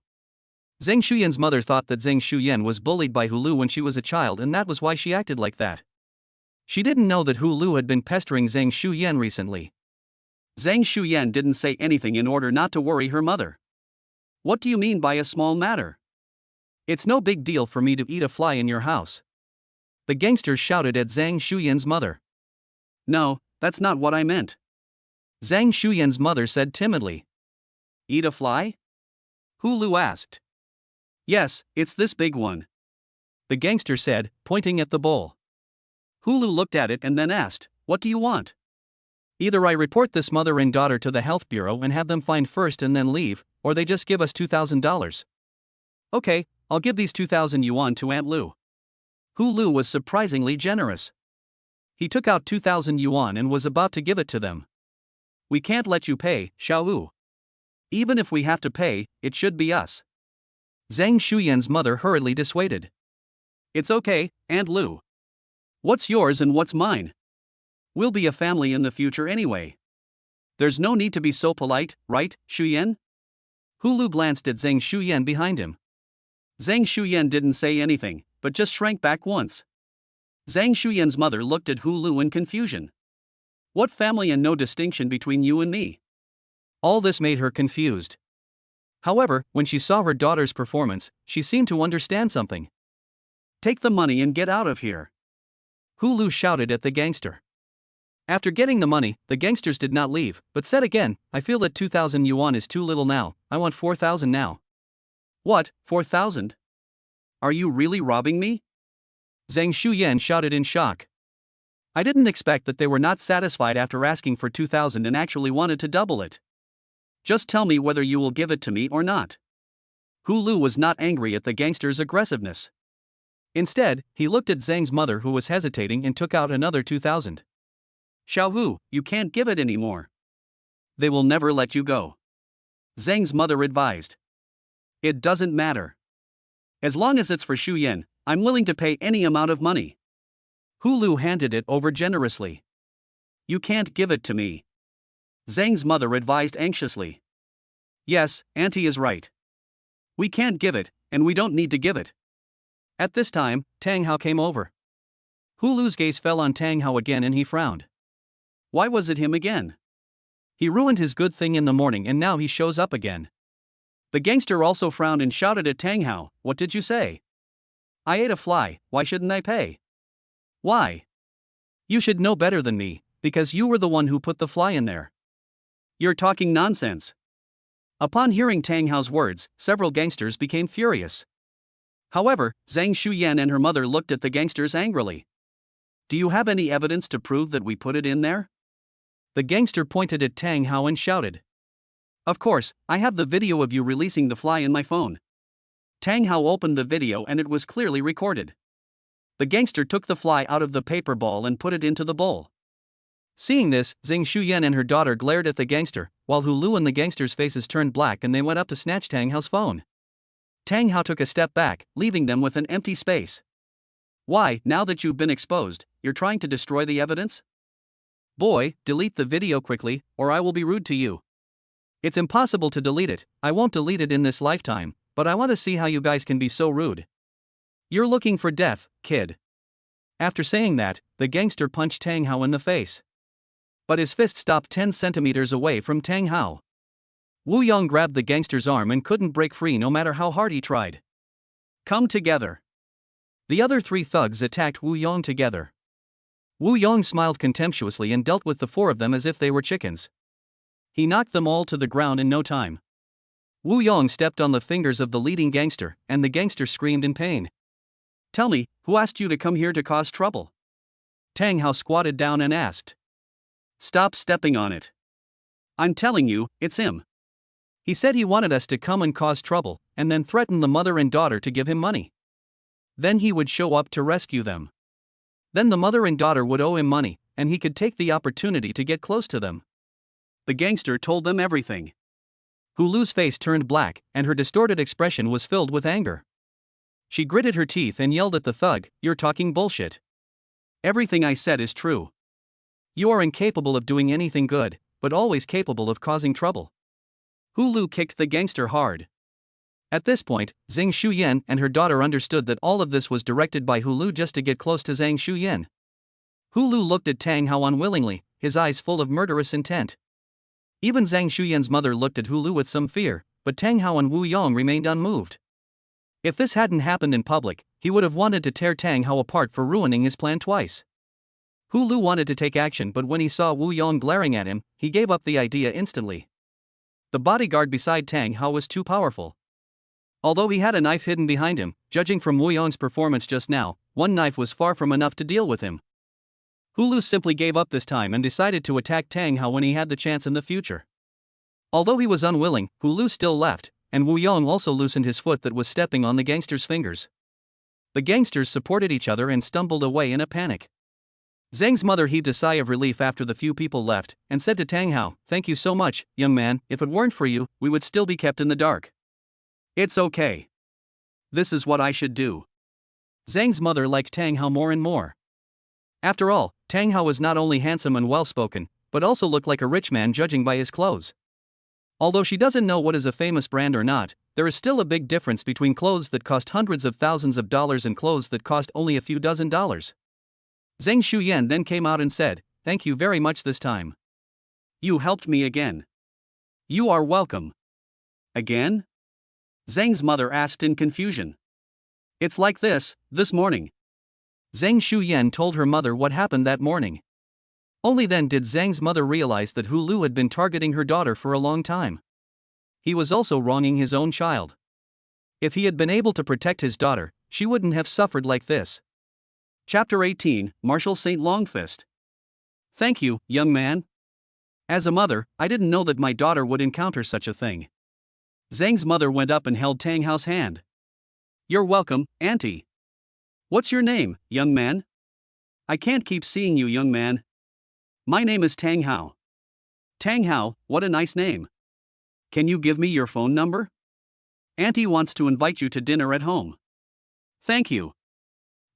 Zhang Shuyan's mother thought that Zhang Shuyan was bullied by Hu Lu when she was a child and that was why she acted like that. She didn't know that Hu Lu had been pestering Zhang Shuyan recently. Zhang Shuyan didn't say anything in order not to worry her mother. What do you mean by a small matter? It's no big deal for me to eat a fly in your house. The gangsters shouted at Zhang Shuyan's mother. No, that's not what I meant. Zhang Shuyan's mother said timidly. Eat a fly? Hu Lu asked. Yes, it's this big one. The gangster said, pointing at the bowl. Hu Lu looked at it and then asked, what do you want? Either I report this mother and daughter to the health bureau and have them fined first and then leave, or they just give us $2,000. Okay, I'll give these 2,000 yuan to Aunt Lu. Hu Lu was surprisingly generous. He took out 2,000 yuan and was about to give it to them. We can't let you pay, Xiao Wu. Even if we have to pay, it should be us. Zhang Shuyan's mother hurriedly dissuaded. It's okay, Aunt Lu. What's yours and what's mine? We'll be a family in the future anyway. There's no need to be so polite, right, Shuyan? Hu Lu glanced at Zhang Shuyan behind him. Zhang Shuyan didn't say anything, but just shrank back once. Zhang Shuyan's mother looked at Hu Lu in confusion. What family and no distinction between you and me? All this made her confused. However, when she saw her daughter's performance, she seemed to understand something. Take the money and get out of here. Hu Lu shouted at the gangster. After getting the money, the gangsters did not leave, but said again, I feel that 2,000 yuan is too little now, I want 4,000 now. What, 4,000? Are you really robbing me? Zhang Shuyan shouted in shock. I didn't expect that they were not satisfied after asking for 2,000 and actually wanted to double it. Just tell me whether you will give it to me or not. Hu Lu was not angry at the gangster's aggressiveness. Instead, he looked at Zhang's mother who was hesitating and took out another 2,000. Xiao Hu, you can't give it anymore. They will never let you go. Zhang's mother advised. It doesn't matter. As long as it's for Shu Yan, I'm willing to pay any amount of money. Hu Lu handed it over generously. You can't give it to me. Zhang's mother advised anxiously. Yes, Auntie is right. We can't give it, and we don't need to give it. At this time, Tang Hao came over. Hu Lu's gaze fell on Tang Hao again and he frowned. Why was it him again? He ruined his good thing in the morning and now he shows up again. The gangster also frowned and shouted at Tang Hao, What did you say? I ate a fly, why shouldn't I pay? Why? You should know better than me, because you were the one who put the fly in there. You're talking nonsense. Upon hearing Tang Hao's words, several gangsters became furious. However, Zhang Shuyan and her mother looked at the gangsters angrily. Do you have any evidence to prove that we put it in there? The gangster pointed at Tang Hao and shouted. Of course, I have the video of you releasing the fly in my phone. Tang Hao opened the video and it was clearly recorded. The gangster took the fly out of the paper ball and put it into the bowl. Seeing this, Zhang Shuyan and her daughter glared at the gangster, while Hu Lu and the gangsters' faces turned black and they went up to snatch Tang Hao's phone. Tang Hao took a step back, leaving them with an empty space. Why, now that you've been exposed, you're trying to destroy the evidence? Boy, delete the video quickly, or I will be rude to you. It's impossible to delete it, I won't delete it in this lifetime, but I want to see how you guys can be so rude. You're looking for death, kid. After saying that, the gangster punched Tang Hao in the face. But his fist stopped 10 centimeters away from Tang Hao. Wu Yong grabbed the gangster's arm and couldn't break free no matter how hard he tried. Come together. The other three thugs attacked Wu Yong together. Wu Yong smiled contemptuously and dealt with the four of them as if they were chickens. He knocked them all to the ground in no time. Wu Yong stepped on the fingers of the leading gangster, and the gangster screamed in pain. Tell me, who asked you to come here to cause trouble? Tang Hao squatted down and asked. Stop stepping on it. I'm telling you, it's him. He said he wanted us to come and cause trouble, and then threatened the mother and daughter to give him money. Then he would show up to rescue them. Then the mother and daughter would owe him money, and he could take the opportunity to get close to them. The gangster told them everything. Hu Lu's face turned black, and her distorted expression was filled with anger. She gritted her teeth and yelled at the thug, You're talking bullshit. Everything I said is true. You are incapable of doing anything good, but always capable of causing trouble. Hu Lu kicked the gangster hard. At this point, Zhang Shuyan and her daughter understood that all of this was directed by Hu Lu just to get close to Zhang Shuyan. Hu Lu looked at Tang Hao unwillingly, his eyes full of murderous intent. Even Zhang Shuyan's mother looked at Hu Lu with some fear, but Tang Hao and Wu Yong remained unmoved. If this hadn't happened in public, he would have wanted to tear Tang Hao apart for ruining his plan twice. Hu Lu wanted to take action, but when he saw Wu Yong glaring at him, he gave up the idea instantly. The bodyguard beside Tang Hao was too powerful. Although he had a knife hidden behind him, judging from Wu Yong's performance just now, one knife was far from enough to deal with him. Hu Lu simply gave up this time and decided to attack Tang Hao when he had the chance in the future. Although he was unwilling, Hu Lu still left, and Wu Yong also loosened his foot that was stepping on the gangster's fingers. The gangsters supported each other and stumbled away in a panic. Zhang's mother heaved a sigh of relief after the few people left, and said to Tang Hao, Thank you so much, young man, if it weren't for you, we would still be kept in the dark. It's okay. This is what I should do. Zhang's mother liked Tang Hao more and more. After all, Tang Hao was not only handsome and well-spoken, but also looked like a rich man judging by his clothes. Although she doesn't know what is a famous brand or not, there is still a big difference between clothes that cost hundreds of thousands of dollars and clothes that cost only a few dozen dollars. Zhang Shuyan then came out and said, Thank you very much this time. You helped me again. You are welcome. Again? Zhang's mother asked in confusion. It's like this morning. Zhang Shuyan told her mother what happened that morning. Only then did Zhang's mother realize that Hu Lu had been targeting her daughter for a long time. He was also wronging his own child. If he had been able to protect his daughter, she wouldn't have suffered like this. Chapter 18, Marshal St. Longfist. Thank you, young man. As a mother, I didn't know that my daughter would encounter such a thing. Zhang's mother went up and held Tang Hao's hand. You're welcome, Auntie. What's your name, young man? I can't keep seeing you, young man. My name is Tang Hao. Tang Hao, what a nice name. Can you give me your phone number? Auntie wants to invite you to dinner at home. Thank you.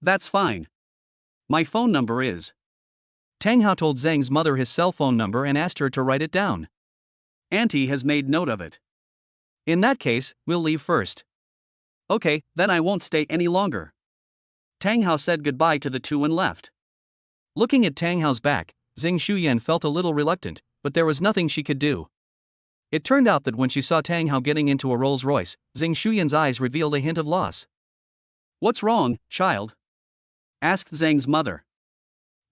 That's fine. My phone number is. Tang Hao told Zhang's mother his cell phone number and asked her to write it down. Auntie has made note of it. In that case, we'll leave first. Okay, then I won't stay any longer. Tang Hao said goodbye to the two and left. Looking at Tang Hao's back, Zhang Shuyan felt a little reluctant, but there was nothing she could do. It turned out that when she saw Tang Hao getting into a Rolls Royce, Zhang Shuyan's eyes revealed a hint of loss. What's wrong, child? Asked Zhang's mother.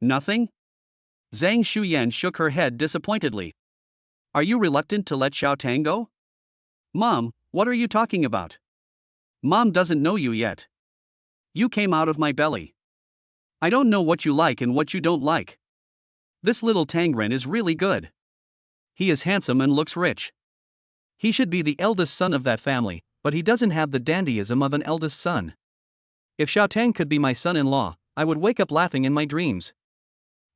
Nothing? Zhang Shuyan shook her head disappointedly. Are you reluctant to let Xiao Tang go? Mom, what are you talking about? Mom doesn't know you yet. You came out of my belly. I don't know what you like and what you don't like. This little Tangren is really good. He is handsome and looks rich. He should be the eldest son of that family, but he doesn't have the dandyism of an eldest son. If Xiao Tang could be my son-in-law, I would wake up laughing in my dreams.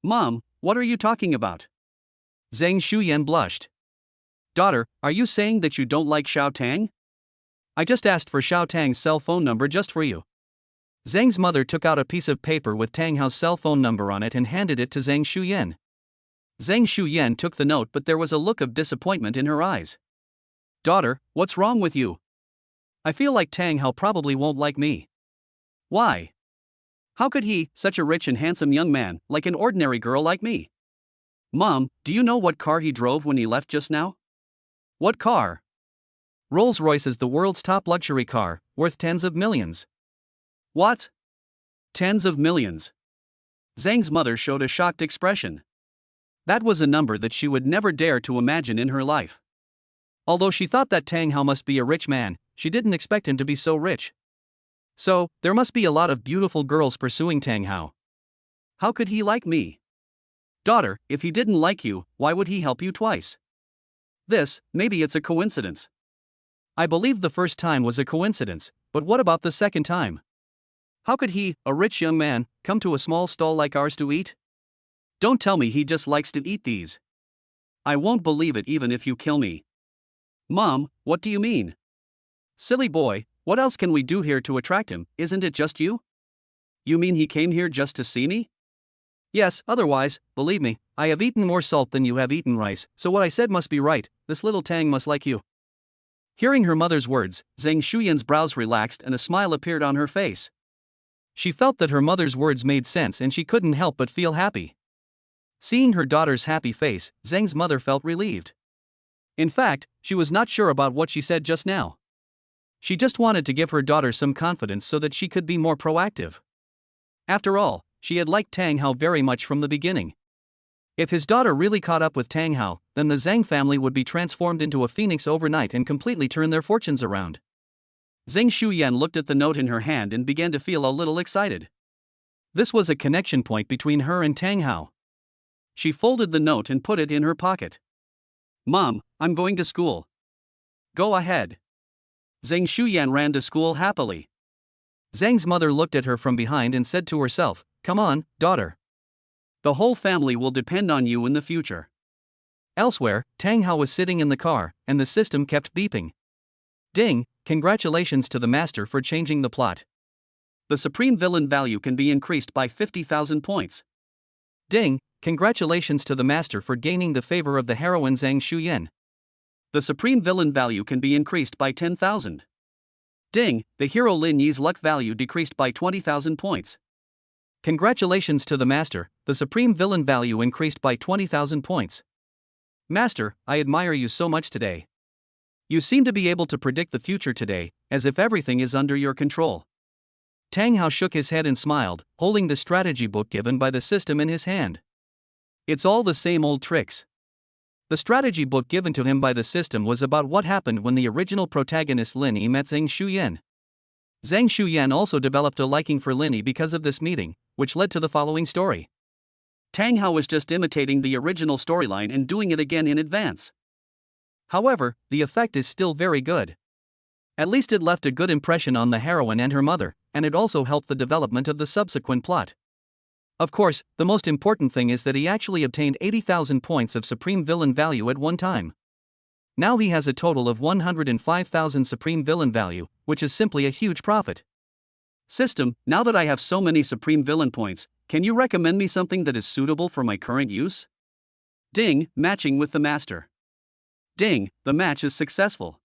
Mom, what are you talking about? Zhang Shuyan blushed. Daughter, are you saying that you don't like Xiao Tang? I just asked for Xiao Tang's cell phone number just for you. Zhang's mother took out a piece of paper with Tang Hao's cell phone number on it and handed it to Zhang Shuyan. Zhang Shuyan took the note, but there was a look of disappointment in her eyes. Daughter, what's wrong with you? I feel like Tang Hao probably won't like me. Why? How could he, such a rich and handsome young man, like an ordinary girl like me? Mom, do you know what car he drove when he left just now? What car? Rolls-Royce is the world's top luxury car, worth tens of millions. What? Tens of millions? Zhang's mother showed a shocked expression. That was a number that she would never dare to imagine in her life. Although she thought that Tang Hao must be a rich man, she didn't expect him to be so rich. So, there must be a lot of beautiful girls pursuing Tang Hao. How could he like me? Daughter, if he didn't like you, why would he help you twice? Maybe it's a coincidence. I believe the first time was a coincidence, but what about the second time? How could he, a rich young man, come to a small stall like ours to eat? Don't tell me he just likes to eat these. I won't believe it even if you kill me. Mom, what do you mean? Silly boy, what else can we do here to attract him, isn't it just you? You mean he came here just to see me? Yes, otherwise, believe me, I have eaten more salt than you have eaten rice, so what I said must be right, this little Tang must like you. Hearing her mother's words, Zhang Shuyan's brows relaxed and a smile appeared on her face. She felt that her mother's words made sense and she couldn't help but feel happy. Seeing her daughter's happy face, Zhang's mother felt relieved. In fact, she was not sure about what she said just now. She just wanted to give her daughter some confidence so that she could be more proactive. After all, she had liked Tang Hao very much from the beginning. If his daughter really caught up with Tang Hao, then the Zhang family would be transformed into a phoenix overnight and completely turn their fortunes around. Zhang Shuyan looked at the note in her hand and began to feel a little excited. This was a connection point between her and Tang Hao. She folded the note and put it in her pocket. Mom, I'm going to school. Go ahead. Zhang Shuyan ran to school happily. Zhang's mother looked at her from behind and said to herself, "Come on, daughter. The whole family will depend on you in the future." Elsewhere, Tang Hao was sitting in the car, and the system kept beeping. Ding, congratulations to the master for changing the plot. The supreme villain value can be increased by 50,000 points. Ding, congratulations to the master for gaining the favor of the heroine Zhang Shuyan. The supreme villain value can be increased by 10,000. Ding, the hero Lin Yi's luck value decreased by 20,000 points. Congratulations to the master, the supreme villain value increased by 20,000 points. Master, I admire you so much today. You seem to be able to predict the future today, as if everything is under your control. Tang Hao shook his head and smiled, holding the strategy book given by the system in his hand. It's all the same old tricks. The strategy book given to him by the system was about what happened when the original protagonist Lin Yi met Zhang Shuyan. Zhang Shuyan also developed a liking for Lin Yi because of this meeting, which led to the following story. Tang Hao was just imitating the original storyline and doing it again in advance. However, the effect is still very good. At least it left a good impression on the heroine and her mother, and it also helped the development of the subsequent plot. Of course, the most important thing is that he actually obtained 80,000 points of supreme villain value at one time. Now he has a total of 105,000 supreme villain value, which is simply a huge profit. System, now that I have so many supreme villain points, can you recommend me something that is suitable for my current use? Ding, matching with the master. Ding, the match is successful.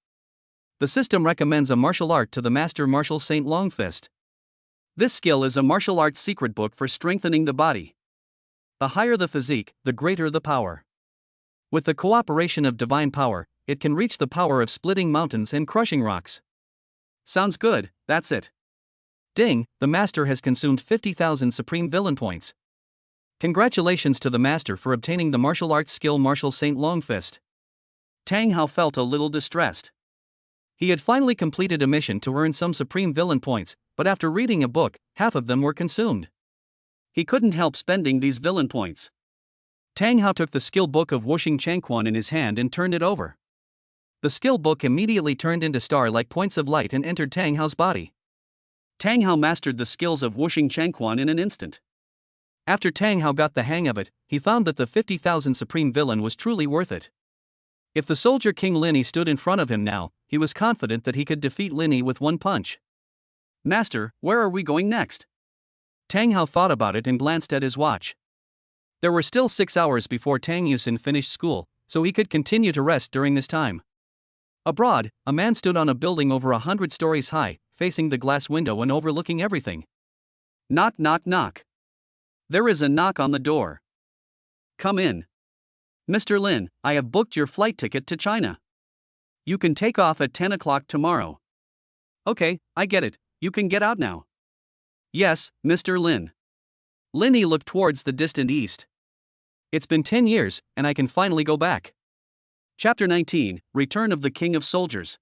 The system recommends a martial art to the master Martial Saint Longfist. This skill is a martial arts secret book for strengthening the body. The higher the physique, the greater the power. With the cooperation of divine power, it can reach the power of splitting mountains and crushing rocks. Sounds good, that's it. Ding, the master has consumed 50,000 supreme villain points. Congratulations to the master for obtaining the martial arts skill Martial Saint Longfist. Tang Hao felt a little distressed. He had finally completed a mission to earn some supreme villain points, but after reading a book, half of them were consumed. He couldn't help spending these villain points. Tang Hao took the skill book of Wuxing Changquan in his hand and turned it over. The skill book immediately turned into star-like points of light and entered Tang Hao's body. Tang Hao mastered the skills of Wuxing Changquan in an instant. After Tang Hao got the hang of it, he found that the 50,000 supreme villain was truly worth it. If the soldier King Lin stood in front of him now, he was confident that he could defeat Lin with one punch. Master, where are we going next? Tang Hao thought about it and glanced at his watch. There were still 6 hours before Tang Yusin finished school, so he could continue to rest during this time. Abroad, a man stood on a building over 100 stories high, facing the glass window and overlooking everything. Knock, knock, knock. There is a knock on the door. Come in. Mr. Lin, I have booked your flight ticket to China. You can take off at 10 o'clock tomorrow. Okay, I get it, you can get out now. Yes, Mr. Lin. Linny looked towards the distant east. It's been 10 years, and I can finally go back. Chapter 19, Return of the King of Soldiers.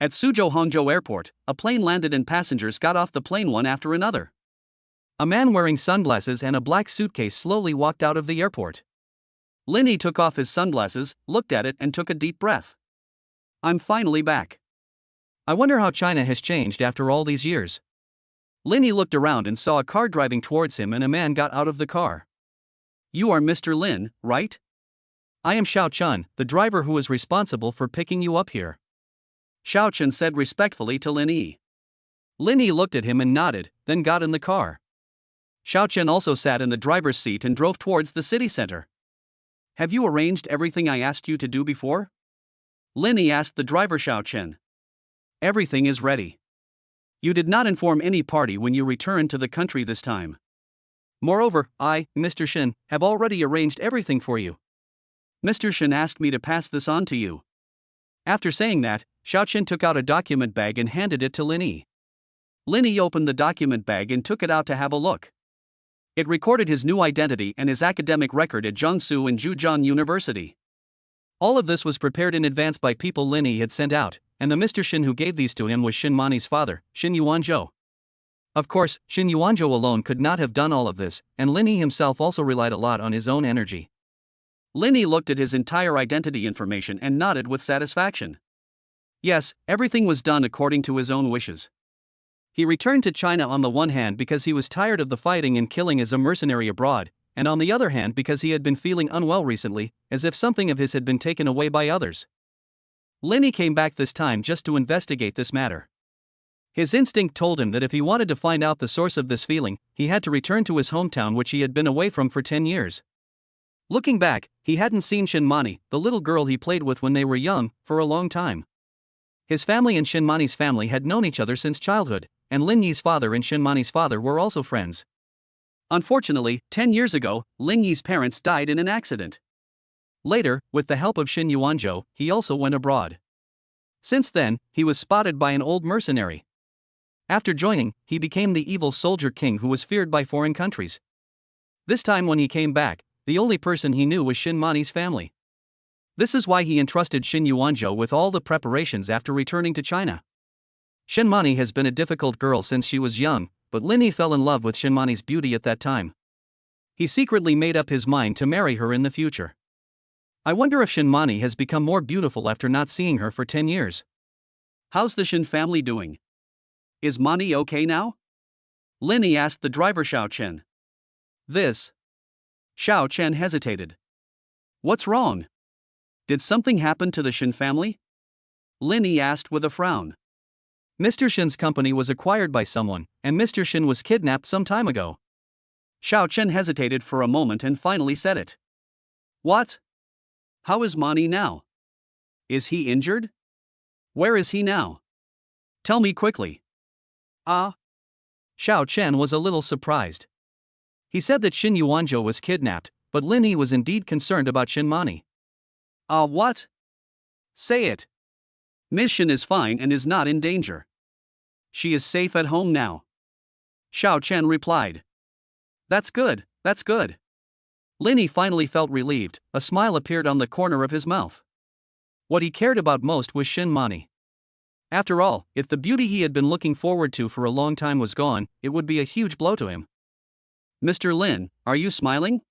At Suzhou Hangzhou Airport, a plane landed and passengers got off the plane one after another. A man wearing sunglasses and a black suitcase slowly walked out of the airport. Linny took off his sunglasses, looked at it and took a deep breath. I'm finally back. I wonder how China has changed after all these years. Linny looked around and saw a car driving towards him and a man got out of the car. You are Mr. Lin, right? I am Xiao Chun, the driver who is responsible for picking you up here. Xiao Chun said respectfully to Linny. Linny looked at him and nodded, then got in the car. Xiao Chun also sat in the driver's seat and drove towards the city center. Have you arranged everything I asked you to do before? Linny asked the driver Xiao Chun. Everything is ready. You did not inform any party when you returned to the country this time. Moreover, I, Mr. Shin, have already arranged everything for you. Mr. Shin asked me to pass this on to you. After saying that, Xiao Chen took out a document bag and handed it to Linny. Linny opened the document bag and took it out to have a look. It recorded his new identity and his academic record at Jiangsu and Zhejiang University. All of this was prepared in advance by people Linny had sent out, and the Mr. Shin who gave these to him was Shin Mani's father, Shin Yuanzhou. Of course, Shin Yuanzhou alone could not have done all of this, and Linny himself also relied a lot on his own energy. Linny looked at his entire identity information and nodded with satisfaction. Yes, everything was done according to his own wishes. He returned to China on the one hand because he was tired of the fighting and killing as a mercenary abroad, and on the other hand because he had been feeling unwell recently, as if something of his had been taken away by others. Linny came back this time just to investigate this matter. His instinct told him that if he wanted to find out the source of this feeling, he had to return to his hometown which he had been away from for 10 years. Looking back, he hadn't seen Shinmani, the little girl he played with when they were young, for a long time. His family and Shinmani's family had known each other since childhood, and Lin Yi's father and Shinmani's father were also friends. Unfortunately, 10 years ago, Lin Yi's parents died in an accident. Later, with the help of Shin Yuanzhou, he also went abroad. Since then, he was spotted by an old mercenary. After joining, he became the evil soldier king who was feared by foreign countries. This time when he came back, the only person he knew was Shinmani's family. This is why he entrusted Shin Yuanzhou with all the preparations after returning to China. Shinmani has been a difficult girl since she was young, but Linny fell in love with Shinmani's beauty at that time. He secretly made up his mind to marry her in the future. I wonder if Shinmani has become more beautiful after not seeing her for 10 years. How's the Shin family doing? Is Mani okay now? Linny asked the driver Xiao Chen. This. Xiao Chen hesitated. What's wrong? Did something happen to the Shin family? Linny asked with a frown. Mr. Shin's company was acquired by someone, and Mr. Shin was kidnapped some time ago. Xiao Chen hesitated for a moment and finally said it. What? How is Mani now? Is he injured? Where is he now? Tell me quickly. Ah. Xiao Chen was a little surprised. He said that Shin Yuanzhou was kidnapped, but Lin Yi was indeed concerned about Shin Mani. What? Say it. Miss Shin is fine and is not in danger. She is safe at home now. Xiao Chen replied. That's good, that's good. Lin Yi finally felt relieved, a smile appeared on the corner of his mouth. What he cared about most was Shin Mani. After all, if the beauty he had been looking forward to for a long time was gone, it would be a huge blow to him. Mr. Lin, are you smiling?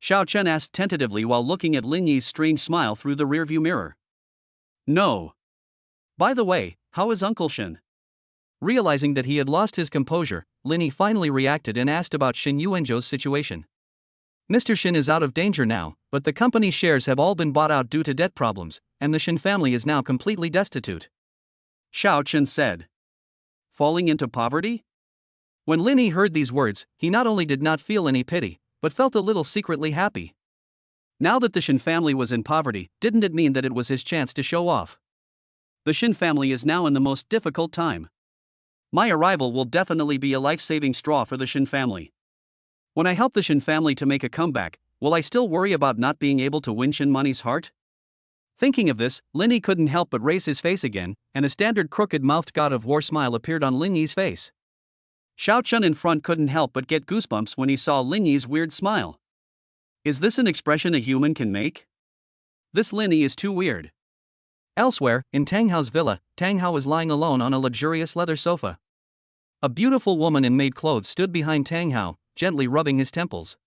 Xiao Chen asked tentatively while looking at Lin Yi's strange smile through the rearview mirror. No. By the way, how is Uncle Shin? Realizing that he had lost his composure, Lin Yi finally reacted and asked about Shin Yuanzhou's situation. Mr. Shin is out of danger now, but the company's shares have all been bought out due to debt problems, and the Shin family is now completely destitute. Xiao Chen said. Falling into poverty? When Lin Yi heard these words, he not only did not feel any pity, but felt a little secretly happy. Now that the Shin family was in poverty, didn't it mean that it was his chance to show off? The Shin family is now in the most difficult time. My arrival will definitely be a life-saving straw for the Shin family. When I help the Shin family to make a comeback, will I still worry about not being able to win Shin Mani's heart? Thinking of this, Lin Yi couldn't help but raise his face again, and a standard crooked-mouthed god of war smile appeared on Lin Yi's face. Xiao Chen in front couldn't help but get goosebumps when he saw Lin Yi's weird smile. Is this an expression a human can make? This Lin Yi is too weird. Elsewhere, in Tang Hao's villa, Tang Hao was lying alone on a luxurious leather sofa. A beautiful woman in maid clothes stood behind Tang Hao, gently rubbing his temples.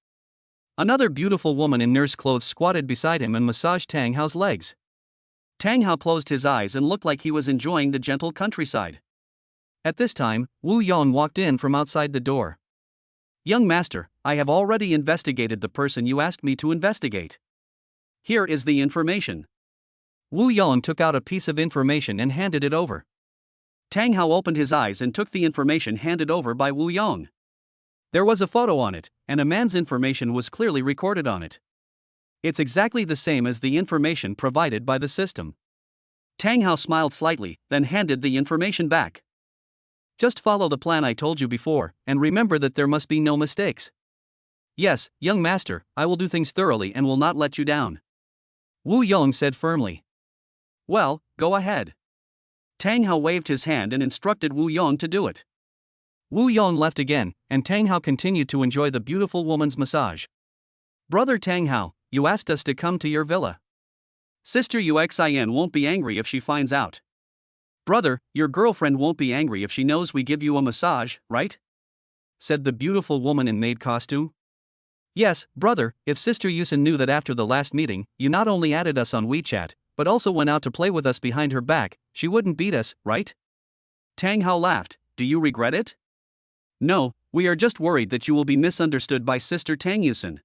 Another beautiful woman in nurse clothes squatted beside him and massaged Tang Hao's legs. Tang Hao closed his eyes and looked like he was enjoying the gentle countryside. At this time, Wu Yong walked in from outside the door. Young master, I have already investigated the person you asked me to investigate. Here is the information. Wu Yong took out a piece of information and handed it over. Tang Hao opened his eyes and took the information handed over by Wu Yong. There was a photo on it, and a man's information was clearly recorded on it. It's exactly the same as the information provided by the system. Tang Hao smiled slightly, then handed the information back. Just follow the plan I told you before, and remember that there must be no mistakes. Yes, young master, I will do things thoroughly and will not let you down. Wu Yong said firmly. Well, go ahead. Tang Hao waved his hand and instructed Wu Yong to do it. Wu Yong left again, and Tang Hao continued to enjoy the beautiful woman's massage. Brother Tang Hao, you asked us to come to your villa. Sister Uxin won't be angry if she finds out. Brother, your girlfriend won't be angry if she knows we give you a massage, right? Said the beautiful woman in maid costume. Yes, brother, if Sister Yusin knew that after the last meeting, you not only added us on WeChat, but also went out to play with us behind her back, she wouldn't beat us, right? Tang Hao laughed. Do you regret it? No, we are just worried that you will be misunderstood by Sister Tang Yusin.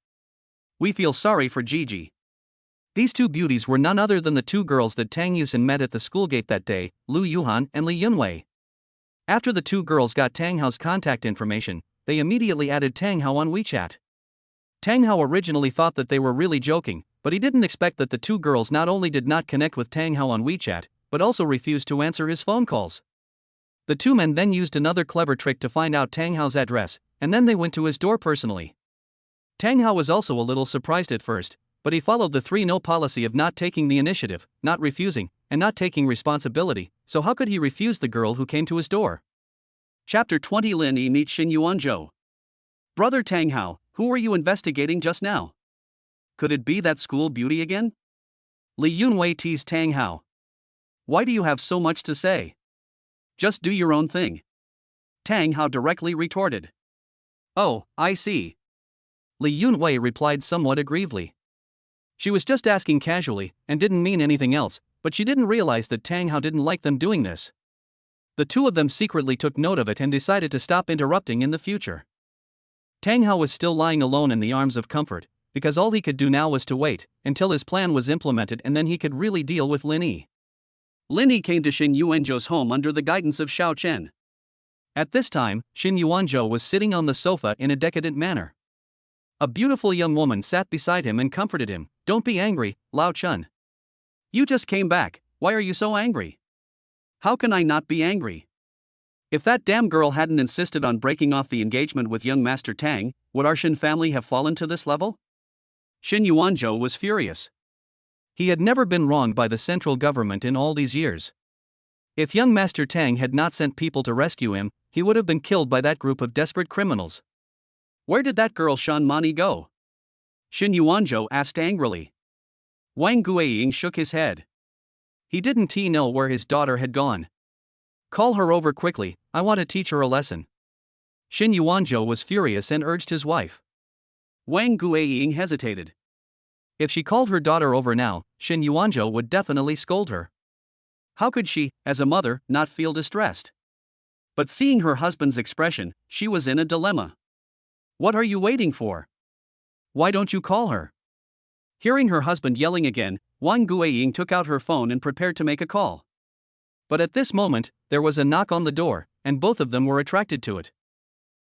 We feel sorry for Gigi. These two beauties were none other than the two girls that Tang Yusin met at the school gate that day, Lu Yuhan and Li Yunwei. After the two girls got Tang Hao's contact information, they immediately added Tang Hao on WeChat. Tang Hao originally thought that they were really joking, but he didn't expect that the two girls not only did not connect with Tang Hao on WeChat, but also refused to answer his phone calls. The two men then used another clever trick to find out Tang Hao's address, and then they went to his door personally. Tang Hao was also a little surprised at first, but he followed the 3-no policy of not taking the initiative, not refusing, and not taking responsibility, so how could he refuse the girl who came to his door? Chapter 20 Lin Yi meets Shin Yuanzhou. Brother Tang Hao, who were you investigating just now? Could it be that school beauty again? Li Yunwei teased Tang Hao. Why do you have so much to say? Just do your own thing. Tang Hao directly retorted. Oh, I see. Li Yunwei replied somewhat aggrievedly. She was just asking casually, and didn't mean anything else, but she didn't realize that Tang Hao didn't like them doing this. The two of them secretly took note of it and decided to stop interrupting in the future. Tang Hao was still lying alone in the arms of comfort, because all he could do now was to wait until his plan was implemented and then he could really deal with Lin Yi. Lin Yi came to Xin Yuanzhou's home under the guidance of Xiao Chen. At this time, Xin Yuanzhou was sitting on the sofa in a decadent manner. A beautiful young woman sat beside him and comforted him. "Don't be angry, Lao Chun. You just came back, why are you so angry?" "How can I not be angry? If that damn girl hadn't insisted on breaking off the engagement with young Master Tang, would our Xin family have fallen to this level?" Xin Yuanzhou was furious. He had never been wronged by the central government in all these years. If young Master Tang had not sent people to rescue him, he would have been killed by that group of desperate criminals. "Where did that girl Shan Mani go?" Xin Yuanzhou asked angrily. Wang Guiying shook his head. He didn't know where his daughter had gone. "Call her over quickly, I want to teach her a lesson." Xin Yuanzhou was furious and urged his wife. Wang Guiying hesitated. If she called her daughter over now, Xin Yuanzhou would definitely scold her. How could she, as a mother, not feel distressed? But seeing her husband's expression, she was in a dilemma. "What are you waiting for? Why don't you call her?" Hearing her husband yelling again, Wang Guiying took out her phone and prepared to make a call. But at this moment, there was a knock on the door, and both of them were attracted to it.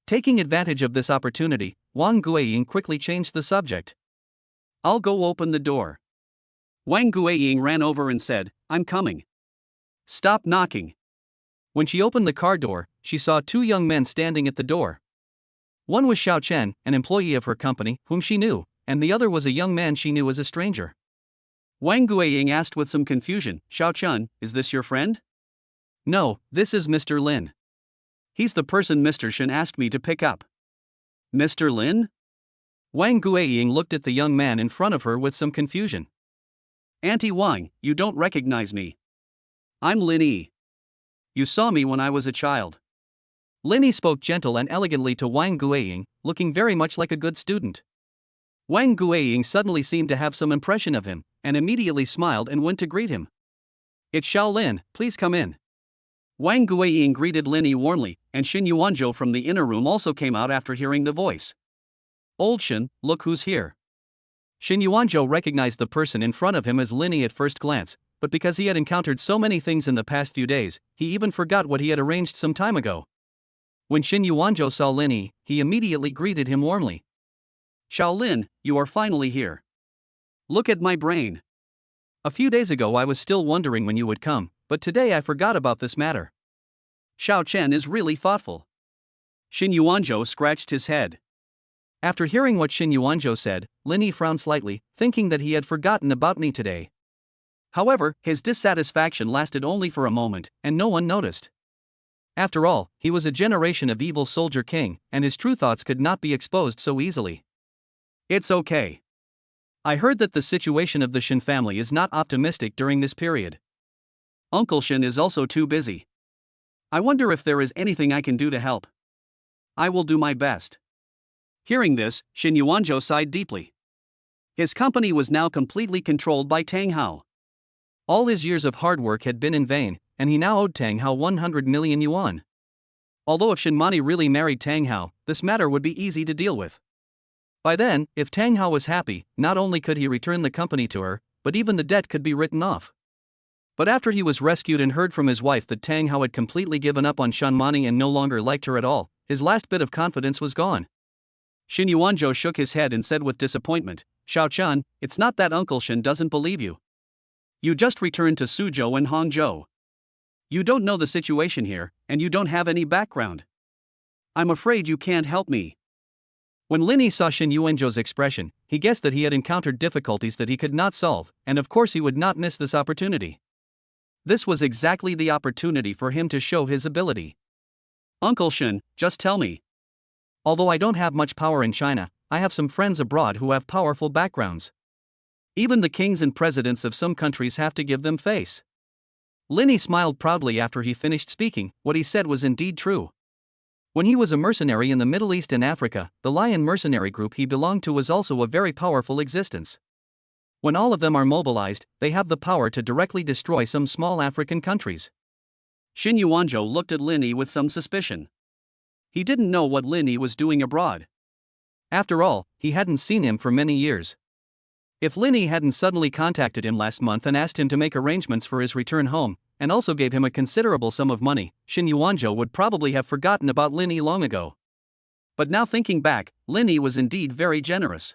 Taking advantage of this opportunity, Wang Guiying quickly changed the subject. "I'll go open the door." Wang Guiying ran over and said, "I'm coming. Stop knocking." When she opened the car door, she saw two young men standing at the door. One was Xiao Chen, an employee of her company, whom she knew, and the other was a young man she knew as a stranger. Wang Guiying asked with some confusion, "Xiao Chen, is this your friend?" "No, this is Mr. Lin. He's the person Mr. Shen asked me to pick up." "Mr. Lin?" Wang Guiying looked at the young man in front of her with some confusion. "Auntie Wang, you don't recognize me. I'm Lin Yi. You saw me when I was a child." Lin Yi spoke gentle and elegantly to Wang Guiying, looking very much like a good student. Wang Guiying suddenly seemed to have some impression of him, and immediately smiled and went to greet him. "It's Xiao Lin, please come in." Wang Guiying greeted Lin Yi warmly, and Xin Yuanzhou from the inner room also came out after hearing the voice. "Old Shen, look who's here." Xin Yuanzhou recognized the person in front of him as Lin Yi at first glance, but because he had encountered so many things in the past few days, he even forgot what he had arranged some time ago. When Xin Yuanzhou saw Lin Yi, he immediately greeted him warmly. "Xiao Lin, you are finally here. Look at my brain. A few days ago I was still wondering when you would come, but today I forgot about this matter." Xiao Chen is really thoughtful. Xin Yuanzhou scratched his head. After hearing what Xin Yuanzhou said, Lin Yi frowned slightly, thinking that he had forgotten about me today. However, his dissatisfaction lasted only for a moment, and no one noticed. After all, he was a generation of evil soldier king, and his true thoughts could not be exposed so easily. "It's okay. I heard that the situation of the Shen family is not optimistic during this period. Uncle Shen is also too busy. I wonder if there is anything I can do to help. I will do my best." Hearing this, Xin Yuanzhou sighed deeply. His company was now completely controlled by Tang Hao. All his years of hard work had been in vain, and he now owed Tang Hao 100 million yuan. Although if Shen Mani really married Tang Hao, this matter would be easy to deal with. By then, if Tang Hao was happy, not only could he return the company to her, but even the debt could be written off. But after he was rescued and heard from his wife that Tang Hao had completely given up on Shen Mani and no longer liked her at all, his last bit of confidence was gone. Xin Yuanzhou shook his head and said with disappointment, "Xiao Chen, it's not that Uncle Shen doesn't believe you. You just returned to Suzhou and Hangzhou. You don't know the situation here, and you don't have any background. I'm afraid you can't help me." When Lin Yi saw Xin Yuanzhou's expression, he guessed that he had encountered difficulties that he could not solve, and of course he would not miss this opportunity. This was exactly the opportunity for him to show his ability. "Uncle Shen, just tell me. Although I don't have much power in China, I have some friends abroad who have powerful backgrounds. Even the kings and presidents of some countries have to give them face." Lin Yi smiled proudly after he finished speaking. What he said was indeed true. When he was a mercenary in the Middle East and Africa, the Lion mercenary group he belonged to was also a very powerful existence. When all of them are mobilized, they have the power to directly destroy some small African countries. Xin Yuanzhou looked at Lin Yi with some suspicion. He didn't know what Lin Yi was doing abroad. After all, he hadn't seen him for many years. If Linny hadn't suddenly contacted him last month and asked him to make arrangements for his return home, and also gave him a considerable sum of money, Shin Yuanzhou would probably have forgotten about Linny long ago. But now thinking back, Linny was indeed very generous.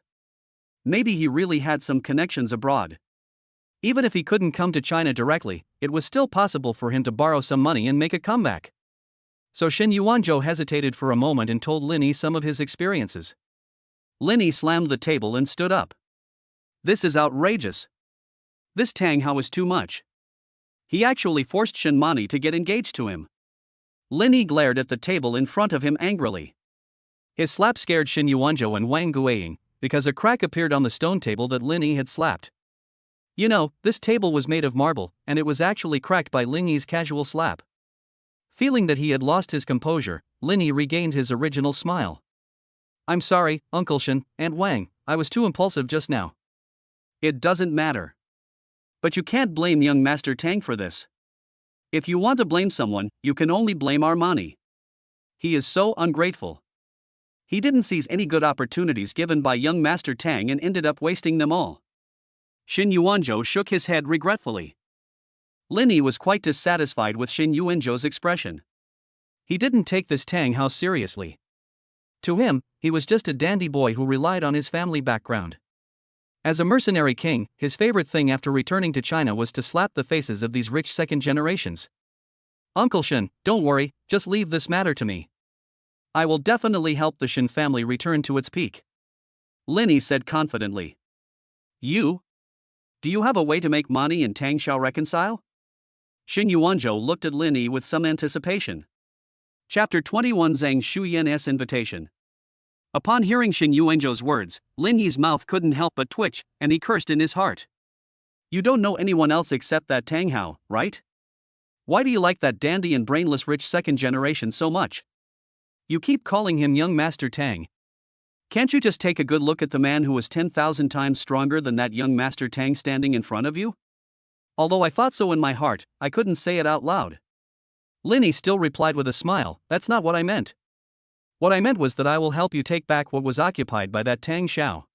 Maybe he really had some connections abroad. Even if he couldn't come to China directly, it was still possible for him to borrow some money and make a comeback. So Shin Yuanzhou hesitated for a moment and told Linny some of his experiences. Linny slammed the table and stood up. This is outrageous. This Tang Hao is too much. He actually forced Shin Mani to get engaged to him. Linny glared at the table in front of him angrily. His slap scared Shin Yuanzhou and Wang Guiying, because a crack appeared on the stone table that Linny had slapped. You know, this table was made of marble, and it was actually cracked by Linny's casual slap. Feeling that he had lost his composure, Linny regained his original smile. I'm sorry, Uncle Shin, Aunt Wang, I was too impulsive just now. It doesn't matter. But you can't blame young Master Tang for this. If you want to blame someone, you can only blame Armani. He is so ungrateful. He didn't seize any good opportunities given by young Master Tang and ended up wasting them all. Shin Yuanzhou shook his head regretfully. Linny was quite dissatisfied with Shin Yuanzhou's expression. He didn't take this Tang Hao seriously. To him, he was just a dandy boy who relied on his family background. As a mercenary king, his favorite thing after returning to China was to slap the faces of these rich second generations. Uncle Shin, don't worry, just leave this matter to me. I will definitely help the Shin family return to its peak. Linny said confidently. You? Do you have a way to make Mani and Tang Xiao reconcile? Shin Yuanzhou looked at Linny with some anticipation. Chapter 21 Zhang Shuyan's Invitation. Upon hearing Shin Yuanzhou's words, Linny's mouth couldn't help but twitch, and he cursed in his heart. You don't know anyone else except that Tang Hao, right? Why do you like that dandy and brainless rich second generation so much? You keep calling him young Master Tang. Can't you just take a good look at the man who was 10,000 times stronger than that young Master Tang standing in front of you? Although I thought so in my heart, I couldn't say it out loud. Linny still replied with a smile, that's not what I meant. What I meant was that I will help you take back what was occupied by that Tang Xiao.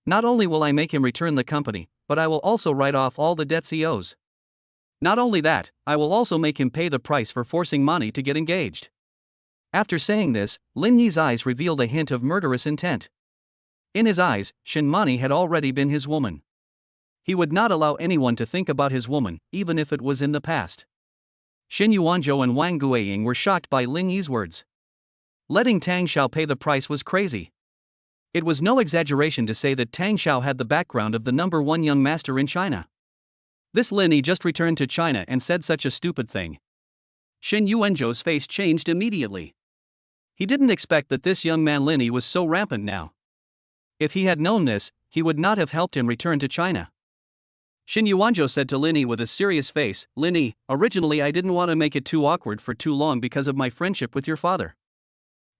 Not only will I make him return the company, but I will also write off all the debts he owes. Not only that, I will also make him pay the price for forcing Mani to get engaged. After saying this, Lin Yi's eyes revealed a hint of murderous intent. In his eyes, Shin Mani had already been his woman. He would not allow anyone to think about his woman, even if it was in the past. Shin Yuanzhou and Wang Guiying were shocked by Lin Yi's words. Letting Tang Xiao pay the price was crazy. It was no exaggeration to say that Tang Xiao had the background of the number one young master in China. This Lin Yi just returned to China and said such a stupid thing. Shin Yuanzhou's face changed immediately. He didn't expect that this young man Lin Yi was so rampant now. If he had known this, he would not have helped him return to China. Shin Yuanzhou said to Lin Yi with a serious face, Lin Yi, originally I didn't want to make it too awkward for too long because of my friendship with your father.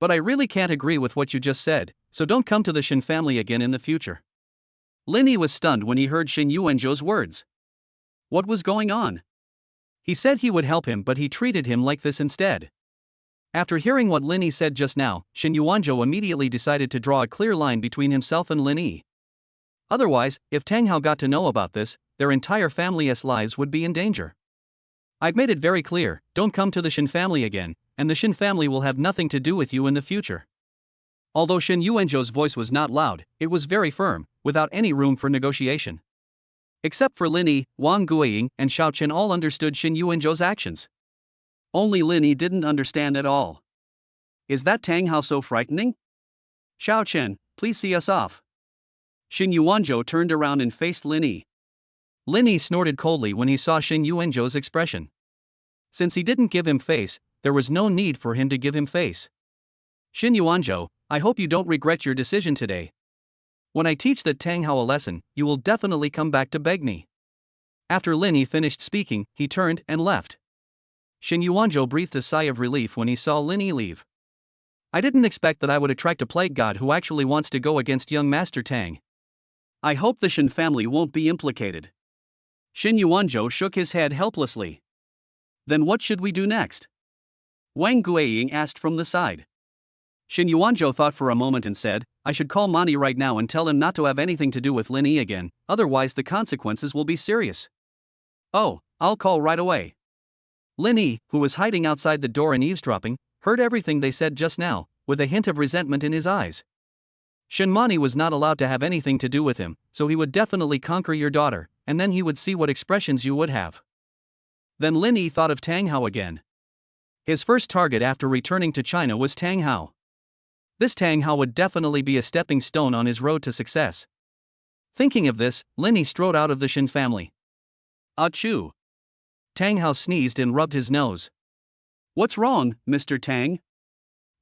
But I really can't agree with what you just said, so don't come to the Shin family again in the future. Lin Yi was stunned when he heard Shin Yuanzhou's words. What was going on? He said he would help him, but he treated him like this instead. After hearing what Lin Yi said just now, Shin Yuanzhou immediately decided to draw a clear line between himself and Lin Yi. Otherwise, if Tang Hao got to know about this, their entire family's lives would be in danger. I've made it very clear, don't come to the Shin family again, and the Shin family will have nothing to do with you in the future. Although Shin Yuanzhou's voice was not loud, it was very firm, without any room for negotiation. Except for Lin Yi, Wang Guiying, and Xiao Chen all understood Shin Yuanzhou's actions. Only Lin Yi didn't understand at all. Is that Tang Hao so frightening? Xiao Chen, please see us off. Shin Yuanzhou turned around and faced Lin Yi. Lin Yi snorted coldly when he saw Shin Yuanzhou's expression. Since he didn't give him face, there was no need for him to give him face. Shin Yuanzhou, I hope you don't regret your decision today. When I teach that Tang Hao a lesson, you will definitely come back to beg me. After Lin Yi finished speaking, he turned and left. Shin Yuanzhou breathed a sigh of relief when he saw Lin Yi leave. I didn't expect that I would attract a plague god who actually wants to go against young Master Tang. I hope the Shin family won't be implicated. Shin Yuanzhou shook his head helplessly. Then what should we do next? Wang Guiying asked from the side. Shin Yuanzhou thought for a moment and said, I should call Mani right now and tell him not to have anything to do with Lin Yi again, otherwise the consequences will be serious. Oh, I'll call right away. Lin Yi, who was hiding outside the door and eavesdropping, heard everything they said just now, with a hint of resentment in his eyes. Shin Mani was not allowed to have anything to do with him, so he would definitely conquer your daughter, and then he would see what expressions you would have. Then Lin Yi thought of Tang Hao again. His first target after returning to China was Tang Hao. This Tang Hao would definitely be a stepping stone on his road to success. Thinking of this, Lin Yi strode out of the Shin family. Achoo! Tang Hao sneezed and rubbed his nose. What's wrong, Mr. Tang?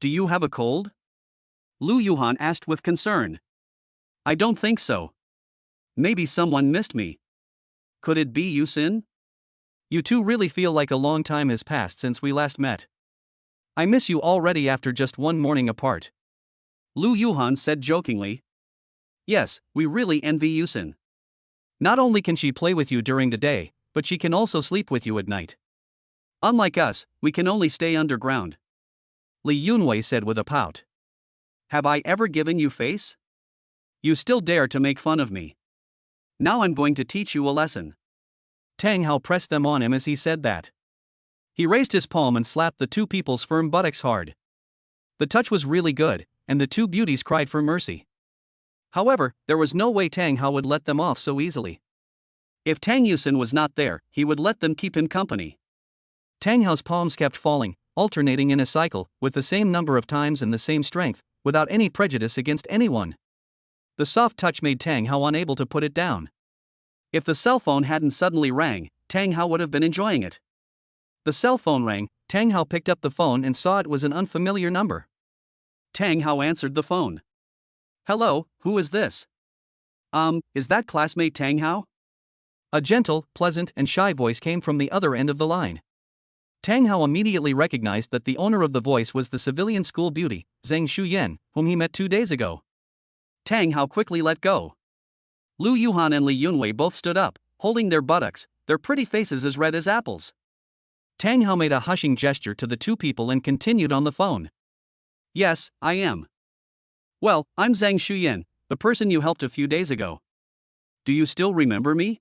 Do you have a cold? Lu Yuhan asked with concern. I don't think so. Maybe someone missed me. Could it be Yusin? You two really feel like a long time has passed since we last met. I miss you already after just one morning apart. Lu Yuhan said jokingly. Yes, we really envy Yusin. Not only can she play with you during the day, but she can also sleep with you at night. Unlike us, we can only stay underground. Li Yunwei said with a pout. Have I ever given you face? You still dare to make fun of me. Now I'm going to teach you a lesson. Tang Hao pressed them on him as he said that. He raised his palm and slapped the two people's firm buttocks hard. The touch was really good, and the two beauties cried for mercy. However, there was no way Tang Hao would let them off so easily. If Tang Yusin was not there, he would let them keep him company. Tang Hao's palms kept falling, alternating in a cycle, with the same number of times and the same strength, without any prejudice against anyone. The soft touch made Tang Hao unable to put it down. If the cell phone hadn't suddenly rang, Tang Hao would have been enjoying it. The cell phone rang, Tang Hao picked up the phone and saw it was an unfamiliar number. Tang Hao answered the phone. Hello, who is this? Is that classmate Tang Hao? A gentle, pleasant, and shy voice came from the other end of the line. Tang Hao immediately recognized that the owner of the voice was the civilian school beauty, Zhang Shuyan, whom he met 2 days ago. Tang Hao quickly let go. Lu Yuhan and Li Yunwei both stood up, holding their buttocks, their pretty faces as red as apples. Tang Hao made a hushing gesture to the two people and continued on the phone. Yes, I am. Well, I'm Zhang Shuyan, the person you helped a few days ago. Do you still remember me?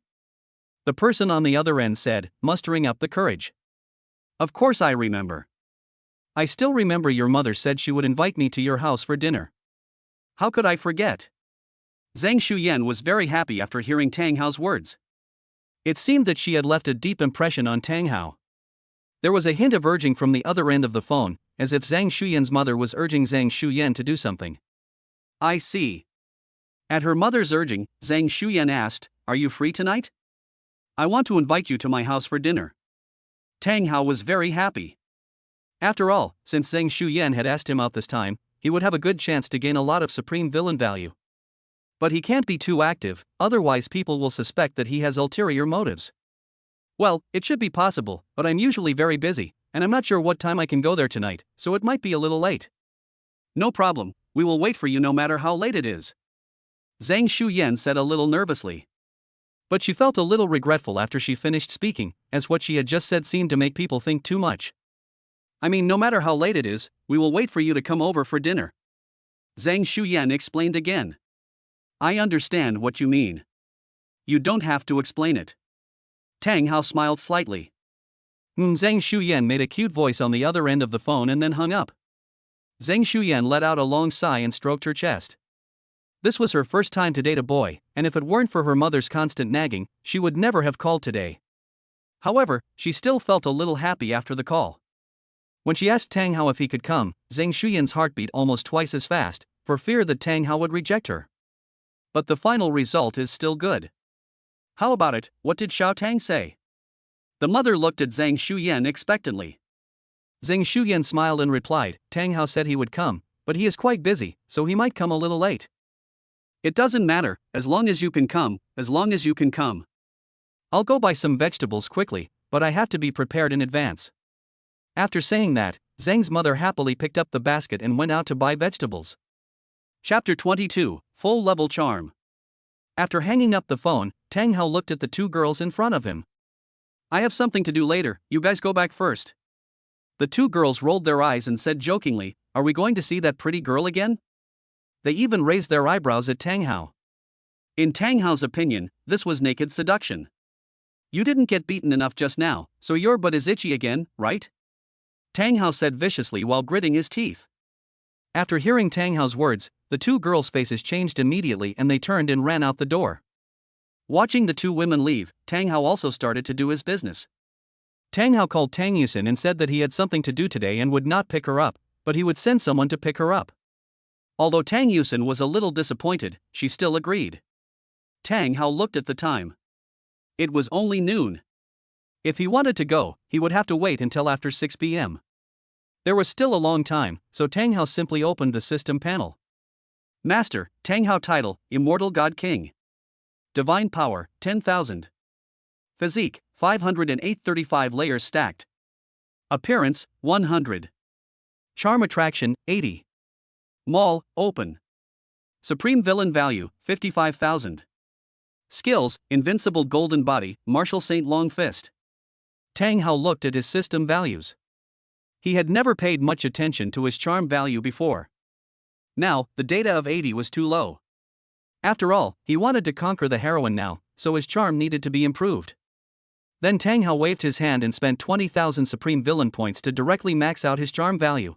The person on the other end said, mustering up the courage. Of course I remember. I still remember your mother said she would invite me to your house for dinner. How could I forget? Zhang Shuyan was very happy after hearing Tang Hao's words. It seemed that she had left a deep impression on Tang Hao. There was a hint of urging from the other end of the phone, as if Zhang Shuyan's mother was urging Zhang Shuyan to do something. I see. At her mother's urging, Zhang Shuyan asked, Are you free tonight? I want to invite you to my house for dinner. Tang Hao was very happy. After all, since Zhang Shuyan had asked him out this time, he would have a good chance to gain a lot of supreme villain value. But he can't be too active, otherwise people will suspect that he has ulterior motives. Well, it should be possible, but I'm usually very busy, and I'm not sure what time I can go there tonight, so it might be a little late. No problem, we will wait for you no matter how late it is. Zhang Shuyan said a little nervously. But she felt a little regretful after she finished speaking, as what she had just said seemed to make people think too much. I mean, no matter how late it is, we will wait for you to come over for dinner. Zhang Shuyan explained again. I understand what you mean. You don't have to explain it. Tang Hao smiled slightly. Zhang Shuyan made a cute voice on the other end of the phone and then hung up. Zhang Shuyan let out a long sigh and stroked her chest. This was her first time to date a boy, and if it weren't for her mother's constant nagging, she would never have called today. However, she still felt a little happy after the call. When she asked Tang Hao if he could come, Zhang Shuyan's heart beat almost twice as fast, for fear that Tang Hao would reject her. But the final result is still good. How about it, what did Xiao Tang say? The mother looked at Zhang Shuyan expectantly. Zhang Shuyan smiled and replied, Tang Hao said he would come, but he is quite busy, so he might come a little late. It doesn't matter, as long as you can come, as long as you can come. I'll go buy some vegetables quickly, but I have to be prepared in advance. After saying that, Zhang's mother happily picked up the basket and went out to buy vegetables. Chapter 22, Full Level Charm. After hanging up the phone, Tang Hao looked at the two girls in front of him. I have something to do later, you guys go back first. The two girls rolled their eyes and said jokingly, Are we going to see that pretty girl again? They even raised their eyebrows at Tang Hao. In Tang Hao's opinion, this was naked seduction. You didn't get beaten enough just now, so your butt is itchy again, right? Tang Hao said viciously while gritting his teeth. After hearing Tang Hao's words, the two girls' faces changed immediately and they turned and ran out the door. Watching the two women leave, Tang Hao also started to do his business. Tang Hao called Tang Yusin and said that he had something to do today and would not pick her up, but he would send someone to pick her up. Although Tang Yusin was a little disappointed, she still agreed. Tang Hao looked at the time. It was only noon. If he wanted to go, he would have to wait until after 6 p.m. There was still a long time, so Tang Hao simply opened the system panel. Master, Tang Hao title, Immortal God King. Divine power, 10,000. Physique, 508 35 layers stacked. Appearance, 100. Charm attraction, 80. Mall, open. Supreme villain value, 55,000. Skills, invincible golden body, martial saint long fist. Tang Hao looked at his system values. He had never paid much attention to his charm value before. Now, the data of 80 was too low. After all, he wanted to conquer the heroine now, so his charm needed to be improved. Then Tang Hao waved his hand and spent 20,000 supreme villain points to directly max out his charm value.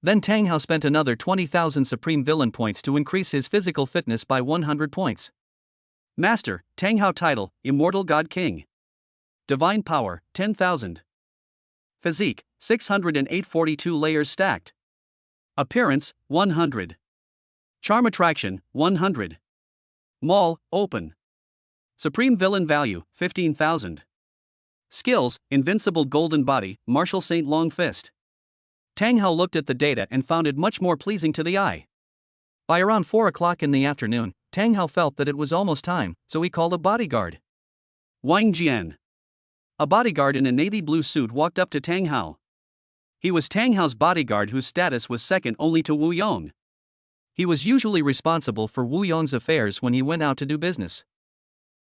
Then Tang Hao spent another 20,000 supreme villain points to increase his physical fitness by 100 points. Master, Tang Hao title, Immortal God King. Divine power, 10,000. Physique, 608 42 layers stacked. Appearance, 100. Charm attraction, 100. Mall, open. Supreme villain value, 15,000. Skills, invincible golden body, martial saint long fist. Tang Hao looked at the data and found it much more pleasing to the eye. By around 4 o'clock in the afternoon, Tang Hao felt that it was almost time, so he called a bodyguard. Wang Jian. A bodyguard in a navy blue suit walked up to Tang Hao. He was Tang Hao's bodyguard whose status was second only to Wu Yong. He was usually responsible for Wu Yong's affairs when he went out to do business.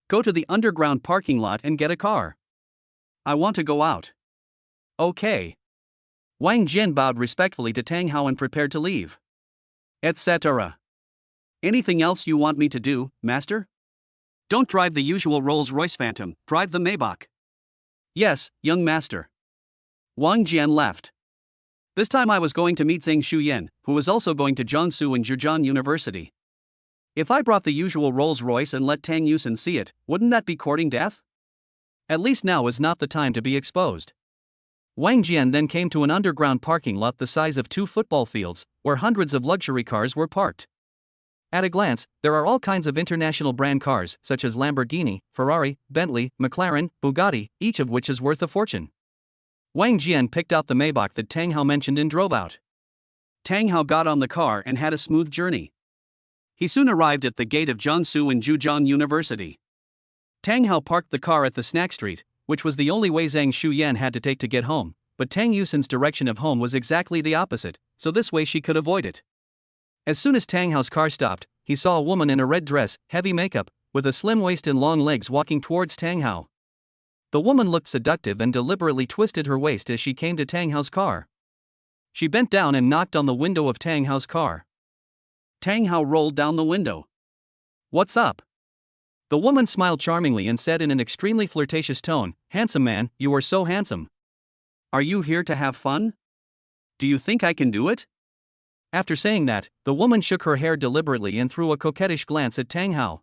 Go to the underground parking lot and get a car. I want to go out. Okay. Wang Jian bowed respectfully to Tang Hao and prepared to leave. Etc. Anything else you want me to do, master? Don't drive the usual Rolls-Royce Phantom, drive the Maybach. Yes, young master. Wang Jian left. This time I was going to meet Zhang Shuyan, who was also going to Jiangsu and Zhejiang University. If I brought the usual Rolls-Royce and let Tang Yusin see it, wouldn't that be courting death? At least now is not the time to be exposed. Wang Jian then came to an underground parking lot the size of 2 football fields, where hundreds of luxury cars were parked. At a glance, there are all kinds of international brand cars, such as Lamborghini, Ferrari, Bentley, McLaren, Bugatti, each of which is worth a fortune. Wang Jian picked out the Maybach that Tang Hao mentioned and drove out. Tang Hao got on the car and had a smooth journey. He soon arrived at the gate of Jiangsu and Zhejiang University. Tang Hao parked the car at the snack street, which was the only way Zhang Shuyan had to take to get home, but Tang Yusin's direction of home was exactly the opposite, so this way she could avoid it. As soon as Tang Hao's car stopped, he saw a woman in a red dress, heavy makeup, with a slim waist and long legs walking towards Tang Hao. The woman looked seductive and deliberately twisted her waist as she came to Tang Hao's car. She bent down and knocked on the window of Tang Hao's car. Tang Hao rolled down the window. "What's up?" The woman smiled charmingly and said in an extremely flirtatious tone, "Handsome man, you are so handsome. Are you here to have fun? Do you think I can do it?" After saying that, the woman shook her hair deliberately and threw a coquettish glance at Tang Hao.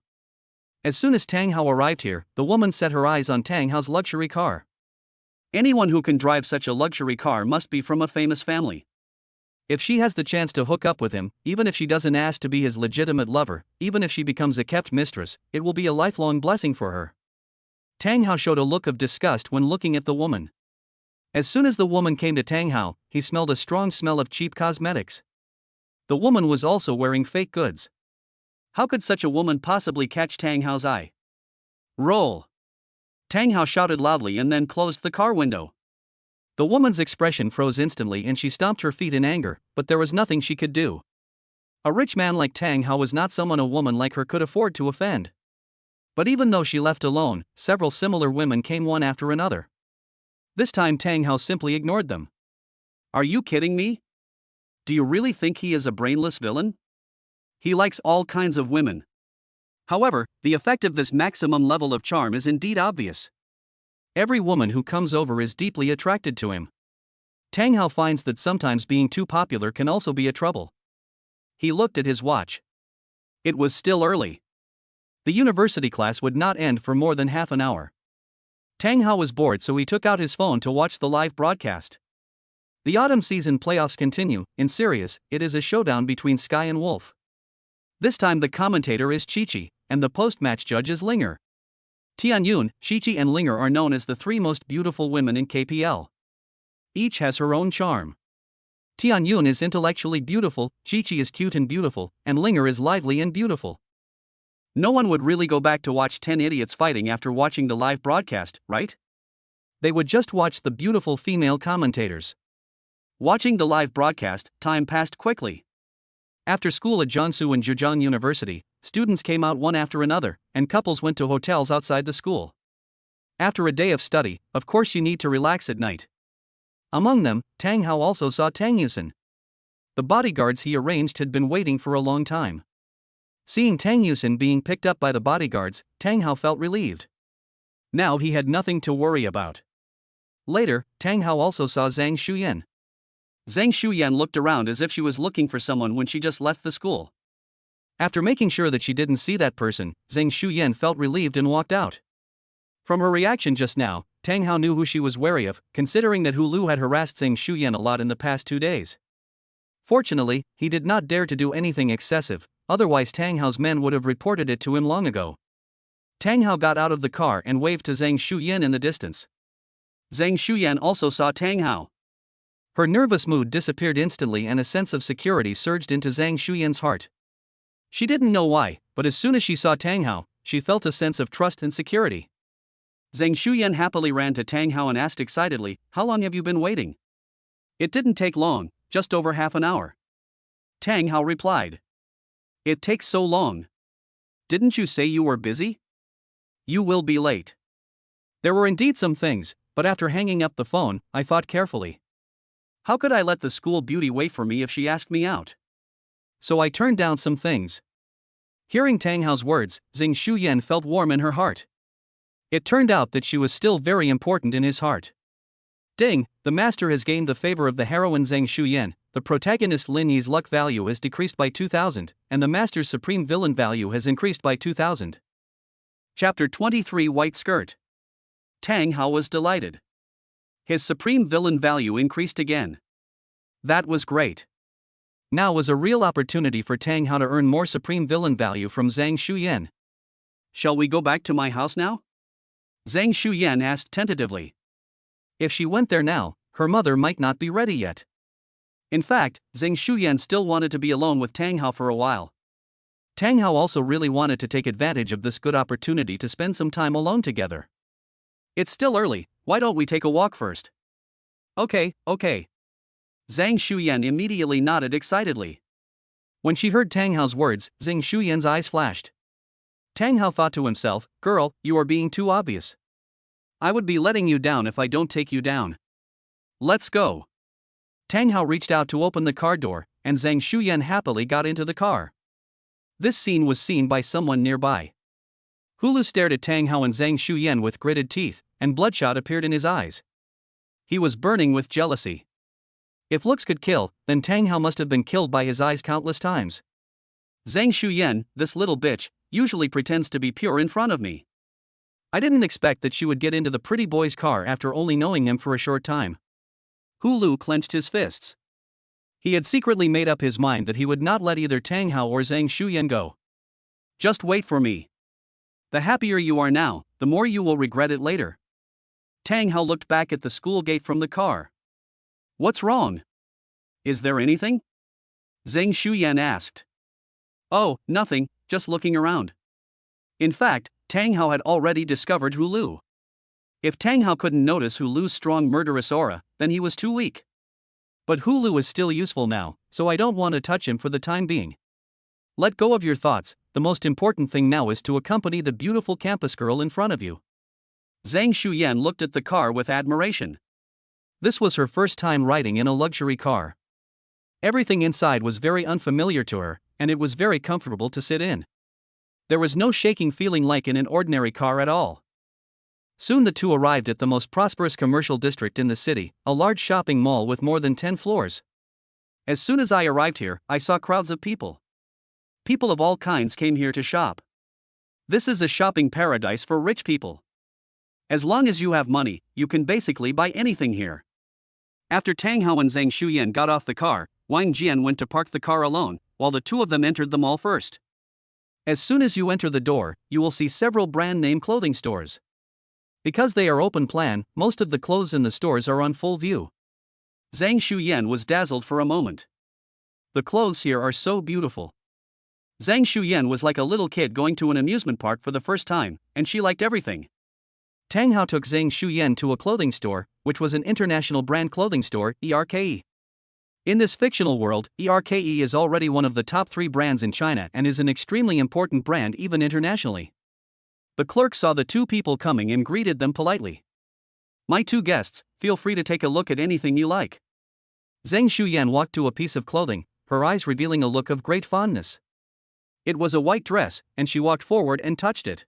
As soon as Tang Hao arrived here, the woman set her eyes on Tang Hao's luxury car. Anyone who can drive such a luxury car must be from a famous family. If she has the chance to hook up with him, even if she doesn't ask to be his legitimate lover, even if she becomes a kept mistress, it will be a lifelong blessing for her. Tang Hao showed a look of disgust when looking at the woman. As soon as the woman came to Tang Hao, he smelled a strong smell of cheap cosmetics. The woman was also wearing fake goods. How could such a woman possibly catch Tang Hao's eye? Roll! Tang Hao shouted loudly and then closed the car window. The woman's expression froze instantly and she stomped her feet in anger, but there was nothing she could do. A rich man like Tang Hao was not someone a woman like her could afford to offend. But even though she left alone, several similar women came one after another. This time Tang Hao simply ignored them. Are you kidding me? Do you really think he is a brainless villain? He likes all kinds of women. However, the effect of this maximum level of charm is indeed obvious. Every woman who comes over is deeply attracted to him. Tang Hao finds that sometimes being too popular can also be a trouble. He looked at his watch. It was still early. The university class would not end for more than half an hour. Tang Hao was bored, so he took out his phone to watch the live broadcast. The autumn season playoffs continue. In Sirius, it is a showdown between Sky and Wolf. This time the commentator is Chi-Chi, and the post-match judge is Linger. Tianyun, Chi-Chi and Linger are known as the three most beautiful women in KPL. Each has her own charm. Tianyun is intellectually beautiful, Chi-Chi is cute and beautiful, and Linger is lively and beautiful. No one would really go back to watch 10 idiots fighting after watching the live broadcast, right? They would just watch the beautiful female commentators. Watching the live broadcast, time passed quickly. After school at Jiangsu and Zhejiang University, students came out one after another, and couples went to hotels outside the school. After a day of study, of course you need to relax at night. Among them, Tang Hao also saw Tang Yusen. The bodyguards he arranged had been waiting for a long time. Seeing Tang Yusen being picked up by the bodyguards, Tang Hao felt relieved. Now he had nothing to worry about. Later, Tang Hao also saw Zhang Shuyan. Zhang Shuyan looked around as if she was looking for someone when she just left the school. After making sure that she didn't see that person, Zhang Shuyan felt relieved and walked out. From her reaction just now, Tang Hao knew who she was wary of, considering that Hu Lu had harassed Zhang Shuyan a lot in the past 2 days. Fortunately, he did not dare to do anything excessive, otherwise Tang Hao's men would have reported it to him long ago. Tang Hao got out of the car and waved to Zhang Shuyan in the distance. Zhang Shuyan also saw Tang Hao. Her nervous mood disappeared instantly and a sense of security surged into Zhang Shuyan's heart. She didn't know why, but as soon as she saw Tang Hao, she felt a sense of trust and security. Zhang Shuyan happily ran to Tang Hao and asked excitedly, "How long have you been waiting?" "It didn't take long, just over half an hour." Tang Hao replied. "It takes so long. Didn't you say you were busy? You will be late." There were indeed some things, but after hanging up the phone, I thought carefully. How could I let the school beauty wait for me if she asked me out? So I turned down some things. Hearing Tang Hao's words, Zhang Shuyan felt warm in her heart. It turned out that she was still very important in his heart. Ding, the master has gained the favor of the heroine Zhang Shuyan, the protagonist Lin Yi's luck value has decreased by 2,000, and the master's supreme villain value has increased by 2,000. Chapter 23 White Skirt. Tang Hao was delighted. His supreme villain value increased again. That was great. Now was a real opportunity for Tang Hao to earn more supreme villain value from Zhang Shuyan. Shall we go back to my house now? Zhang Shuyan asked tentatively. If she went there now, her mother might not be ready yet. In fact, Zhang Shuyan still wanted to be alone with Tang Hao for a while. Tang Hao also really wanted to take advantage of this good opportunity to spend some time alone together. It's still early, why don't we take a walk first? Okay. Zhang Shuyan immediately nodded excitedly. When she heard Tang Hao's words, Zhang Shuyan's eyes flashed. Tang Hao thought to himself, "Girl, you are being too obvious. I would be letting you down if I don't take you down. Let's go." Tang Hao reached out to open the car door, and Zhang Shuyan happily got into the car. This scene was seen by someone nearby. Hulu stared at Tang Hao and Zhang Shuyan with gritted teeth, and bloodshot appeared in his eyes. He was burning with jealousy. If looks could kill, then Tang Hao must have been killed by his eyes countless times. Zhang Shuyan, this little bitch, usually pretends to be pure in front of me. I didn't expect that she would get into the pretty boy's car after only knowing him for a short time. Hulu clenched his fists. He had secretly made up his mind that he would not let either Tang Hao or Zhang Shuyan go. Just wait for me. The happier you are now, the more you will regret it later. Tang Hao looked back at the school gate from the car. What's wrong? Is there anything? Zhang Shuyan asked. Oh, nothing, just looking around. In fact, Tang Hao had already discovered Hulu. If Tang Hao couldn't notice Hulu's strong murderous aura, then he was too weak. But Hulu is still useful now, so I don't want to touch him for the time being. Let go of your thoughts, the most important thing now is to accompany the beautiful campus girl in front of you. Zhang Shuyan looked at the car with admiration. This was her first time riding in a luxury car. Everything inside was very unfamiliar to her, and it was very comfortable to sit in. There was no shaking feeling like in an ordinary car at all. Soon the two arrived at the most prosperous commercial district in the city, a large shopping mall with more than 10 floors. As soon as I arrived here, I saw crowds of people. People of all kinds came here to shop. This is a shopping paradise for rich people. As long as you have money, you can basically buy anything here. After Tang Hao and Zhang Shuyan got off the car, Wang Jian went to park the car alone, while the two of them entered the mall first. As soon as you enter the door, you will see several brand-name clothing stores. Because they are open plan, most of the clothes in the stores are on full view. Zhang Shuyan was dazzled for a moment. The clothes here are so beautiful. Zhang Shuyan was like a little kid going to an amusement park for the first time, and she liked everything. Tang Hao took Zhang Shuyan to a clothing store, which was an international brand clothing store, ERKE. In this fictional world, ERKE is already one of the top 3 brands in China and is an extremely important brand even internationally. The clerk saw the two people coming and greeted them politely. "My two guests, feel free to take a look at anything you like." Zhang Shuyan walked to a piece of clothing, her eyes revealing a look of great fondness. It was a white dress, and she walked forward and touched it.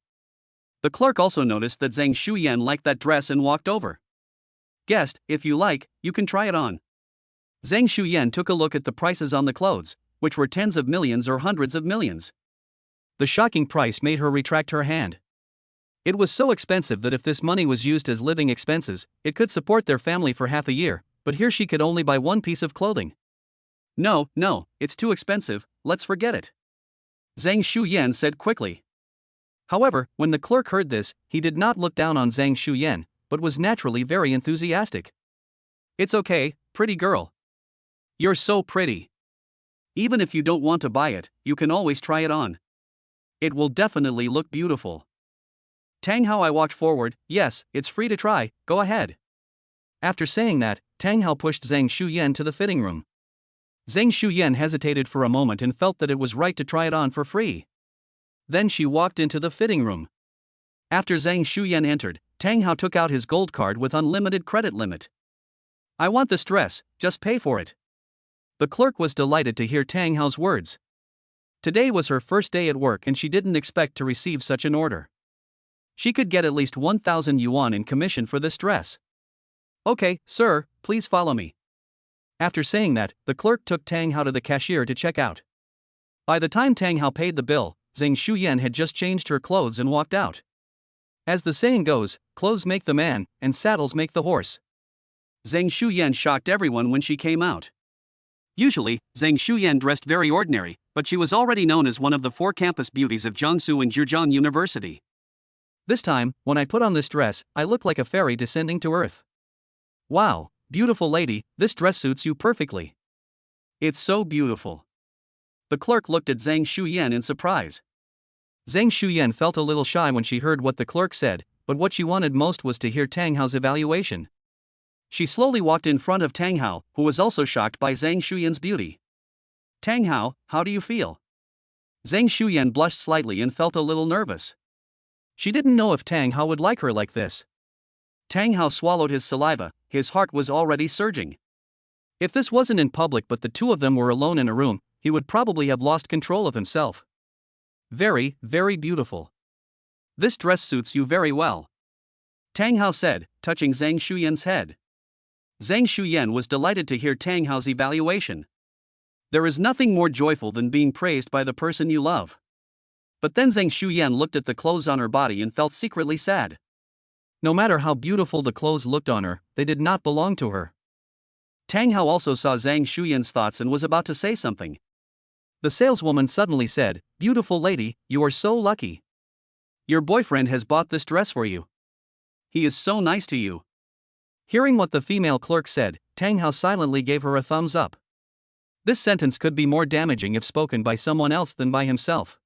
The clerk also noticed that Zhang Shuyan liked that dress and walked over. "Guest, if you like, you can try it on." Zhang Shuyan took a look at the prices on the clothes, which were tens of millions or hundreds of millions. The shocking price made her retract her hand. It was so expensive that if this money was used as living expenses, it could support their family for half a year, but here she could only buy one piece of clothing. No, it's too expensive, let's forget it," Zhang Shuyan said quickly. However, when the clerk heard this, he did not look down on Zhang Shuyan, but was naturally very enthusiastic. "It's okay, pretty girl. You're so pretty. Even if you don't want to buy it, you can always try it on. It will definitely look beautiful." Tang Hao I walked forward. "Yes, it's free to try, go ahead." After saying that, Tang Hao pushed Zhang Shuyan to the fitting room. Zhang Shuyan hesitated for a moment and felt that it was right to try it on for free. Then she walked into the fitting room. After Zhang Shuyan entered, Tang Hao took out his gold card with unlimited credit limit. "I want this dress, just pay for it." The clerk was delighted to hear Tang Hao's words. Today was her first day at work and she didn't expect to receive such an order. She could get at least 1,000 yuan in commission for this dress. "Okay, sir, please follow me." After saying that, the clerk took Tang Hao to the cashier to check out. By the time Tang Hao paid the bill, Zhang Shuyan had just changed her clothes and walked out. As the saying goes, clothes make the man, and saddles make the horse. Zhang Shuyan shocked everyone when she came out. Usually, Zhang Shuyan dressed very ordinary, but she was already known as one of the 4 campus beauties of Jiangsu and Zhejiang University. This time, when I put on this dress, I look like a fairy descending to earth. "Wow, beautiful lady, this dress suits you perfectly. It's so beautiful." The clerk looked at Zhang Shuyan in surprise. Zhang Shuyan felt a little shy when she heard what the clerk said, but what she wanted most was to hear Tang Hao's evaluation. She slowly walked in front of Tang Hao, who was also shocked by Zhang Shuyan's beauty. "Tang Hao, how do you feel?" Zhang Shuyan blushed slightly and felt a little nervous. She didn't know if Tang Hao would like her like this. Tang Hao swallowed his saliva, his heart was already surging. If this wasn't in public but the two of them were alone in a room, he would probably have lost control of himself. "Very, very beautiful. This dress suits you very well," Tang Hao said, touching Zhang Shuyan's head. Zhang Shuyan was delighted to hear Tang Hao's evaluation. There is nothing more joyful than being praised by the person you love. But then Zhang Shuyan looked at the clothes on her body and felt secretly sad. No matter how beautiful the clothes looked on her, they did not belong to her. Tang Hao also saw Zhang Shuyan's thoughts and was about to say something. The saleswoman suddenly said, "Beautiful lady, you are so lucky. Your boyfriend has bought this dress for you. He is so nice to you." Hearing what the female clerk said, Tang Hao silently gave her a thumbs up. This sentence could be more damaging if spoken by someone else than by himself.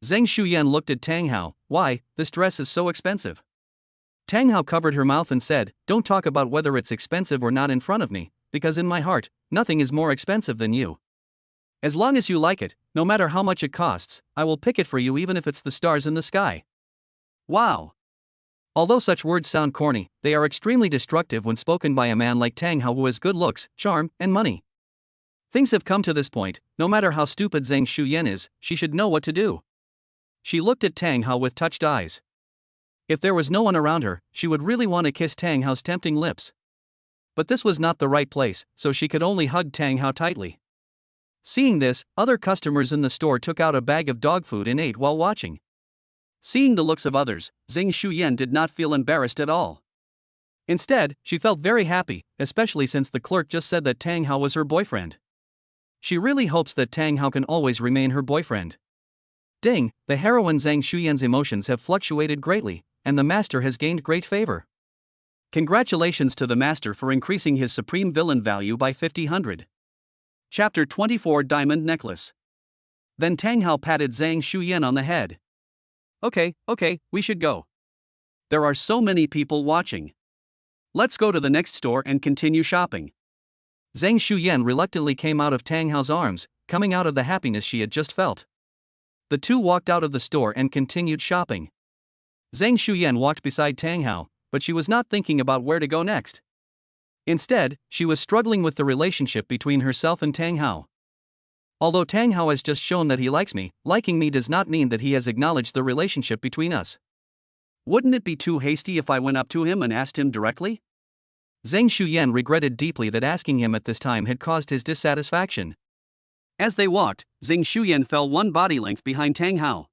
Zhang Shuyan looked at Tang Hao. "Why, this dress is so expensive." Tang Hao covered her mouth and said, "Don't talk about whether it's expensive or not in front of me, because in my heart, nothing is more expensive than you. As long as you like it, no matter how much it costs, I will pick it for you even if it's the stars in the sky." Wow! Although such words sound corny, they are extremely destructive when spoken by a man like Tang Hao who has good looks, charm, and money. Things have come to this point, no matter how stupid Zhang Shuyan is, she should know what to do. She looked at Tang Hao with touched eyes. If there was no one around her, she would really want to kiss Tang Hao's tempting lips. But this was not the right place, so she could only hug Tang Hao tightly. Seeing this, other customers in the store took out a bag of dog food and ate while watching. Seeing the looks of others, Zhang Shuyan did not feel embarrassed at all. Instead, she felt very happy, especially since the clerk just said that Tang Hao was her boyfriend. She really hopes that Tang Hao can always remain her boyfriend. Ding, the heroine Zhang Shuyan's emotions have fluctuated greatly, and the master has gained great favor. Congratulations to the master for increasing his supreme villain value by 50-100. Chapter 24 Diamond Necklace. Then Tang Hao patted Zhang Shuyan on the head. Okay, we should go. There are so many people watching. Let's go to the next store and continue shopping. Zhang Shuyan reluctantly came out of Tang Hao's arms, coming out of the happiness she had just felt. The two walked out of the store and continued shopping. Zhang Shuyan walked beside Tang Hao, but she was not thinking about where to go next. Instead, she was struggling with the relationship between herself and Tang Hao. Although Tang Hao has just shown that he likes me, liking me does not mean that he has acknowledged the relationship between us. Wouldn't it be too hasty if I went up to him and asked him directly? Zhang Shuyan regretted deeply that asking him at this time had caused his dissatisfaction. As they walked, Zhang Shuyan fell one body length behind Tang Hao.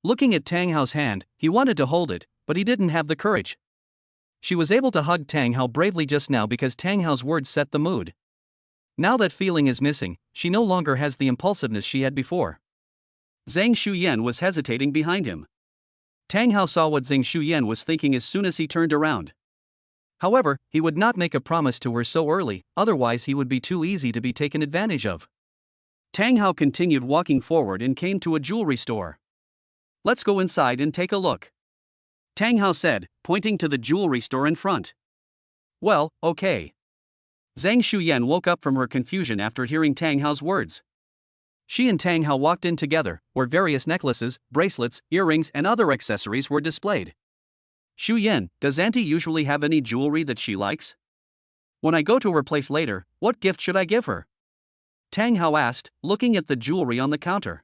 Looking at Tang Hao's hand, he wanted to hold it, but he didn't have the courage. She was able to hug Tang Hao bravely just now because Tang Hao's words set the mood. Now that feeling is missing, she no longer has the impulsiveness she had before. Zhang Shuyan was hesitating behind him. Tang Hao saw what Zhang Shuyan was thinking as soon as he turned around. However, he would not make a promise to her so early, otherwise he would be too easy to be taken advantage of. Tang Hao continued walking forward and came to a jewelry store. Let's go inside and take a look. Tang Hao said, pointing to the jewelry store in front. Well, okay. Zhang Shuyan woke up from her confusion after hearing Tang Hao's words. She and Tang Hao walked in together, where various necklaces, bracelets, earrings, and other accessories were displayed. Shuyan, does Auntie usually have any jewelry that she likes? When I go to her place later, what gift should I give her? Tang Hao asked, looking at the jewelry on the counter.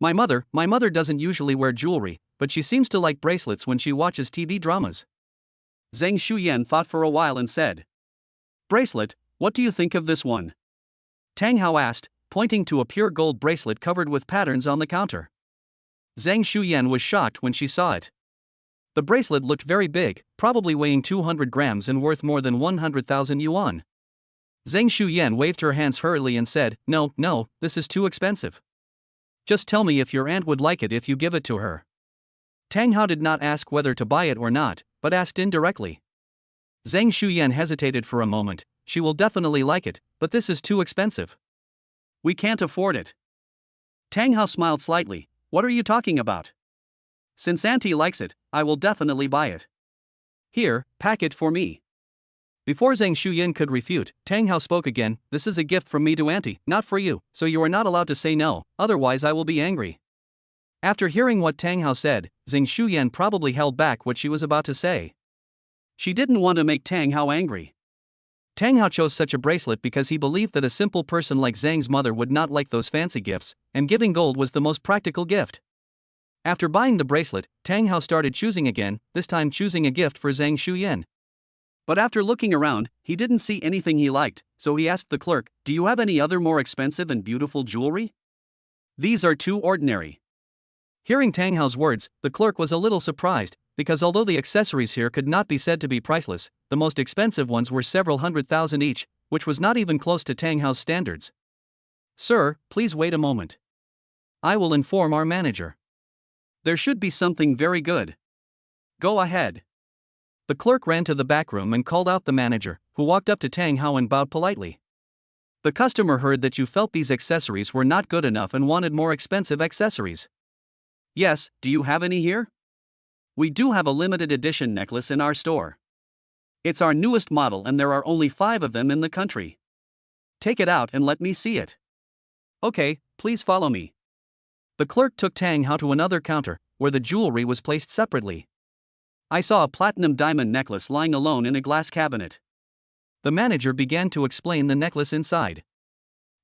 My mother doesn't usually wear jewelry, but she seems to like bracelets when she watches TV dramas. Zhang Shuyan thought for a while and said. Bracelet, what do you think of this one? Tang Hao asked, pointing to a pure gold bracelet covered with patterns on the counter. Zhang Shuyan was shocked when she saw it. The bracelet looked very big, probably weighing 200 grams and worth more than 100,000 yuan. Zhang Shuyan waved her hands hurriedly and said, No, this is too expensive. Just tell me if your aunt would like it if you give it to her. Tang Hao did not ask whether to buy it or not, but asked indirectly. Zhang Shuyan hesitated for a moment. She will definitely like it, but this is too expensive. We can't afford it. Tang Hao smiled slightly. What are you talking about? Since Auntie likes it, I will definitely buy it. Here, pack it for me. Before Zhang Shuyan could refute, Tang Hao spoke again. This is a gift from me to Auntie, not for you, so you are not allowed to say no, otherwise I will be angry. After hearing what Tang Hao said, Zhang Shuyan probably held back what she was about to say. She didn't want to make Tang Hao angry. Tang Hao chose such a bracelet because he believed that a simple person like Zhang's mother would not like those fancy gifts, and giving gold was the most practical gift. After buying the bracelet, Tang Hao started choosing again, this time choosing a gift for Zhang Shuyan. But after looking around, he didn't see anything he liked, so he asked the clerk, Do you have any other more expensive and beautiful jewelry? These are too ordinary. Hearing Tang Hao's words, the clerk was a little surprised, because although the accessories here could not be said to be priceless, the most expensive ones were several 100,000 each, which was not even close to Tang Hao's standards. Sir, please wait a moment. I will inform our manager. There should be something very good. Go ahead. The clerk ran to the back room and called out the manager, who walked up to Tang Hao and bowed politely. The customer heard that you felt these accessories were not good enough and wanted more expensive accessories. Yes, do you have any here? We do have a limited edition necklace in our store. It's our newest model and there are only 5 of them in the country. Take it out and let me see it. Okay, please follow me. The clerk took Tang Hao to another counter, where the jewelry was placed separately. I saw a platinum diamond necklace lying alone in a glass cabinet. The manager began to explain the necklace inside.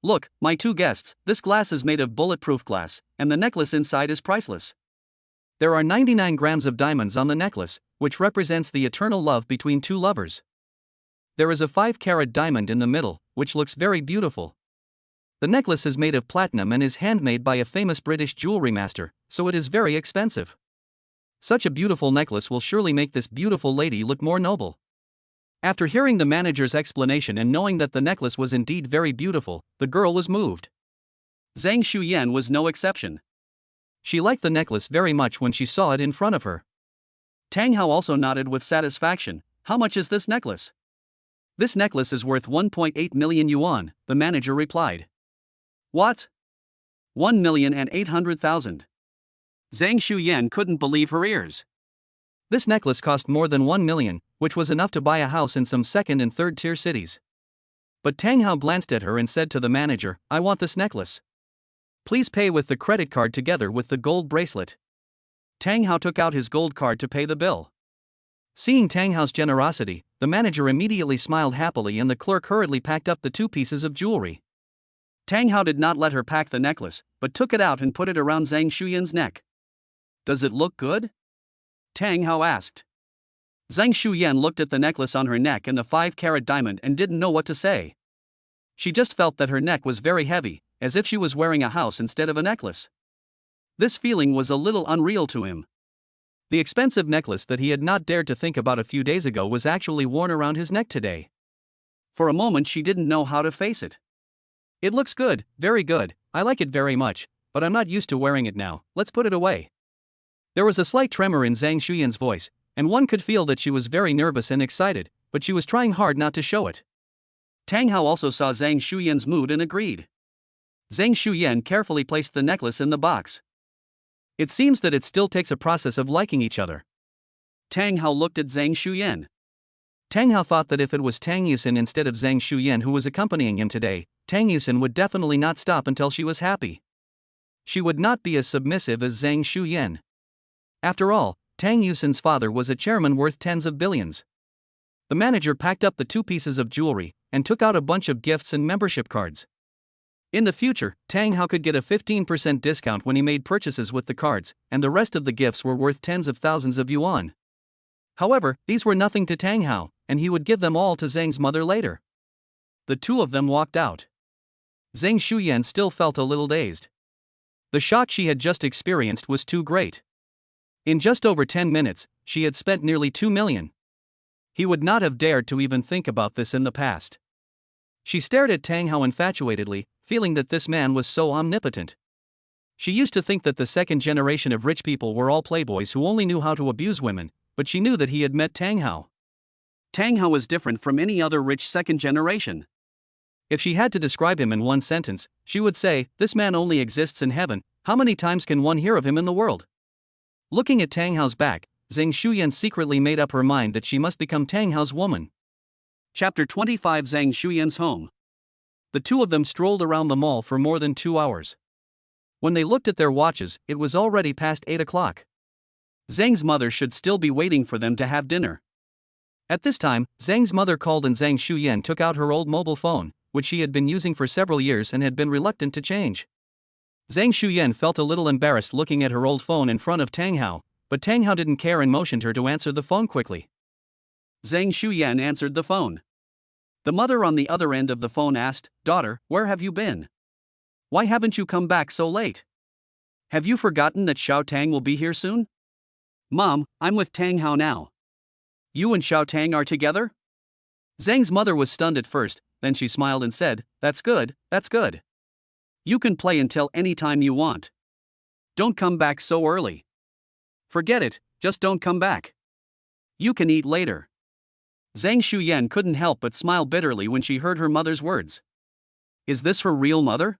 Look, my two guests, this glass is made of bulletproof glass, and the necklace inside is priceless. There are 99 grams of diamonds on the necklace, which represents the eternal love between two lovers. There is a 5-carat diamond in the middle, which looks very beautiful. The necklace is made of platinum and is handmade by a famous British jewelry master, so it is very expensive. Such a beautiful necklace will surely make this beautiful lady look more noble. After hearing the manager's explanation and knowing that the necklace was indeed very beautiful, the girl was moved. Zhang Shuyan was no exception. She liked the necklace very much when she saw it in front of her. Tang Hao also nodded with satisfaction. How much is this necklace? This necklace is worth 1.8 million yuan, the manager replied. What? 1,800,000. Zhang Shuyan couldn't believe her ears. This necklace cost more than 1 million, which was enough to buy a house in some second and third tier cities. But Tang Hao glanced at her and said to the manager, I want this necklace. Please pay with the credit card together with the gold bracelet. Tang Hao took out his gold card to pay the bill. Seeing Tang Hao's generosity, the manager immediately smiled happily and the clerk hurriedly packed up the 2 pieces of jewelry. Tang Hao did not let her pack the necklace, but took it out and put it around Zhang Shuyan's neck. Does it look good? Tang Hao asked. Zhang Shuyan looked at the necklace on her neck and the 5-carat diamond and didn't know what to say. She just felt that her neck was very heavy, as if she was wearing a house instead of a necklace. This feeling was a little unreal to him. The expensive necklace that he had not dared to think about a few days ago was actually worn around his neck today. For a moment she didn't know how to face it. It looks good, very good, I like it very much, but I'm not used to wearing it now, let's put it away. There was a slight tremor in Zhang Shuyan's voice, and one could feel that she was very nervous and excited, but she was trying hard not to show it. Tang Hao also saw Zhang Shuyan's mood and agreed. Zhang Shuyan carefully placed the necklace in the box. It seems that it still takes a process of liking each other. Tang Hao looked at Zhang Shuyan. Tang Hao thought that if it was Tang Yusin instead of Zhang Shuyan who was accompanying him today, Tang Yusin would definitely not stop until she was happy. She would not be as submissive as Zhang Shuyan. After all, Tang Yusin's father was a chairman worth tens of billions. The manager packed up the 2 pieces of jewelry and took out a bunch of gifts and membership cards. In the future, Tang Hao could get a 15% discount when he made purchases with the cards, and the rest of the gifts were worth tens of thousands of yuan. However, these were nothing to Tang Hao, and he would give them all to Zhang's mother later. The 2 of them walked out. Zhang Shuyan still felt a little dazed. The shock she had just experienced was too great. In just over 10 minutes, she had spent nearly 2 million. He would not have dared to even think about this in the past. She stared at Tang Hao infatuatedly, feeling that this man was so omnipotent. She used to think that the second generation of rich people were all playboys who only knew how to abuse women, but she knew that he had met Tang Hao. Tang Hao was different from any other rich second generation. If she had to describe him in one sentence, she would say, this man only exists in heaven, how many times can one hear of him in the world? Looking at Tang Hao's back, Zhang Shuyan secretly made up her mind that she must become Tang Hao's woman. Chapter 25 Zhang Shuyan's home. The 2 of them strolled around the mall for more than 2 hours. When they looked at their watches, it was already past 8 o'clock. Zhang's mother should still be waiting for them to have dinner. At this time, Zhang's mother called and Zhang Shuyan took out her old mobile phone, which she had been using for several years and had been reluctant to change. Zhang Shuyan felt a little embarrassed looking at her old phone in front of Tang Hao, but Tang Hao didn't care and motioned her to answer the phone quickly. Zhang Shuyan answered the phone. The mother on the other end of the phone asked, "Daughter, where have you been? Why haven't you come back so late? Have you forgotten that Xiao Tang will be here soon?" "Mom, I'm with Tang Hao now." "You and Xiao Tang are together?" Zhang's mother was stunned at first, then she smiled and said, that's good. You can play until any time you want. Don't come back so early. Forget it, just don't come back. You can eat later." Zhang Shuyan couldn't help but smile bitterly when she heard her mother's words. Is this her real mother?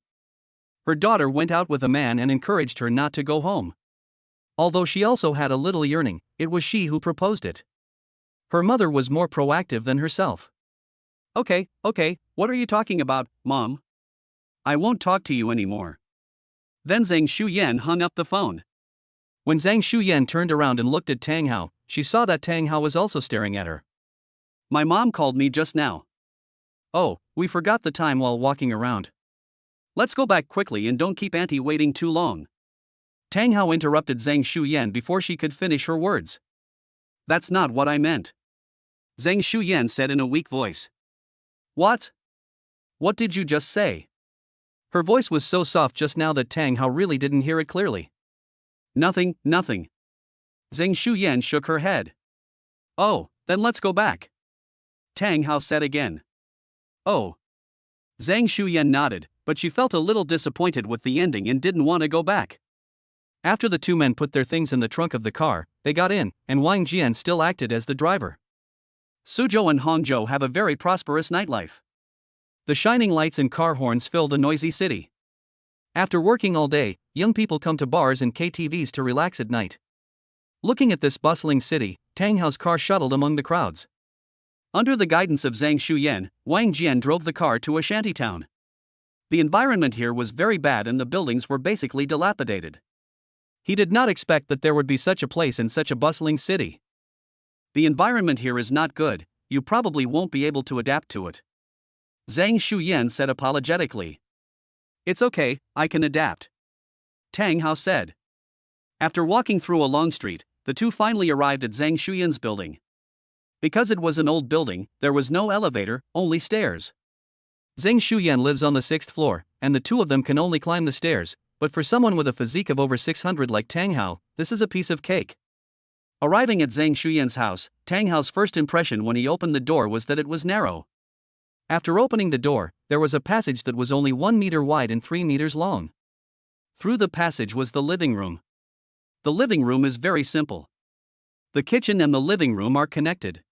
Her daughter went out with a man and encouraged her not to go home. Although she also had a little yearning, it was she who proposed it. Her mother was more proactive than herself. Okay, what are you talking about, Mom? I won't talk to you anymore." Then Zhang Shuyan hung up the phone. When Zhang Shuyan turned around and looked at Tang Hao, she saw that Tang Hao was also staring at her. "My mom called me just now." "Oh, we forgot the time while walking around. Let's go back quickly and don't keep Auntie waiting too long. Tang Hao interrupted Zhang Shuyan before she could finish her words. That's not what I meant, Zhang Shuyan said in a weak voice. What? What did you just say? Her voice was so soft just now that Tang Hao really didn't hear it clearly. Nothing. Zhang Shuyan shook her head. Oh, then let's go back, Tang Hao said again. Oh. Zhang Shuyan nodded, but she felt a little disappointed with the ending and didn't want to go back. After the two men put their things in the trunk of the car, they got in, and Wang Jian still acted as the driver. Suzhou and Hangzhou have a very prosperous nightlife. The shining lights and car horns fill the noisy city. After working all day, young people come to bars and KTVs to relax at night. Looking at this bustling city, Tang Hao's car shuttled among the crowds. Under the guidance of Zhang Shuyan, Wang Jian drove the car to a shantytown. The environment here was very bad and the buildings were basically dilapidated. He did not expect that there would be such a place in such a bustling city. The environment here is not good, you probably won't be able to adapt to it, Zhang Shuyan said apologetically. It's okay, I can adapt, Tang Hao said. After walking through a long street, the two finally arrived at Zhang Shuyan's building. Because it was an old building, there was no elevator, only stairs. Zhang Shuyan lives on the 6th floor, and the two of them can only climb the stairs, but for someone with a physique of over 600 like Tang Hao, this is a piece of cake. Arriving at Zhang Shuyan's house, Tang Hao's first impression when he opened the door was that it was narrow. After opening the door, there was a passage that was only 1 meter wide and 3 meters long. Through the passage was the living room. The living room is very simple. The kitchen and the living room are connected.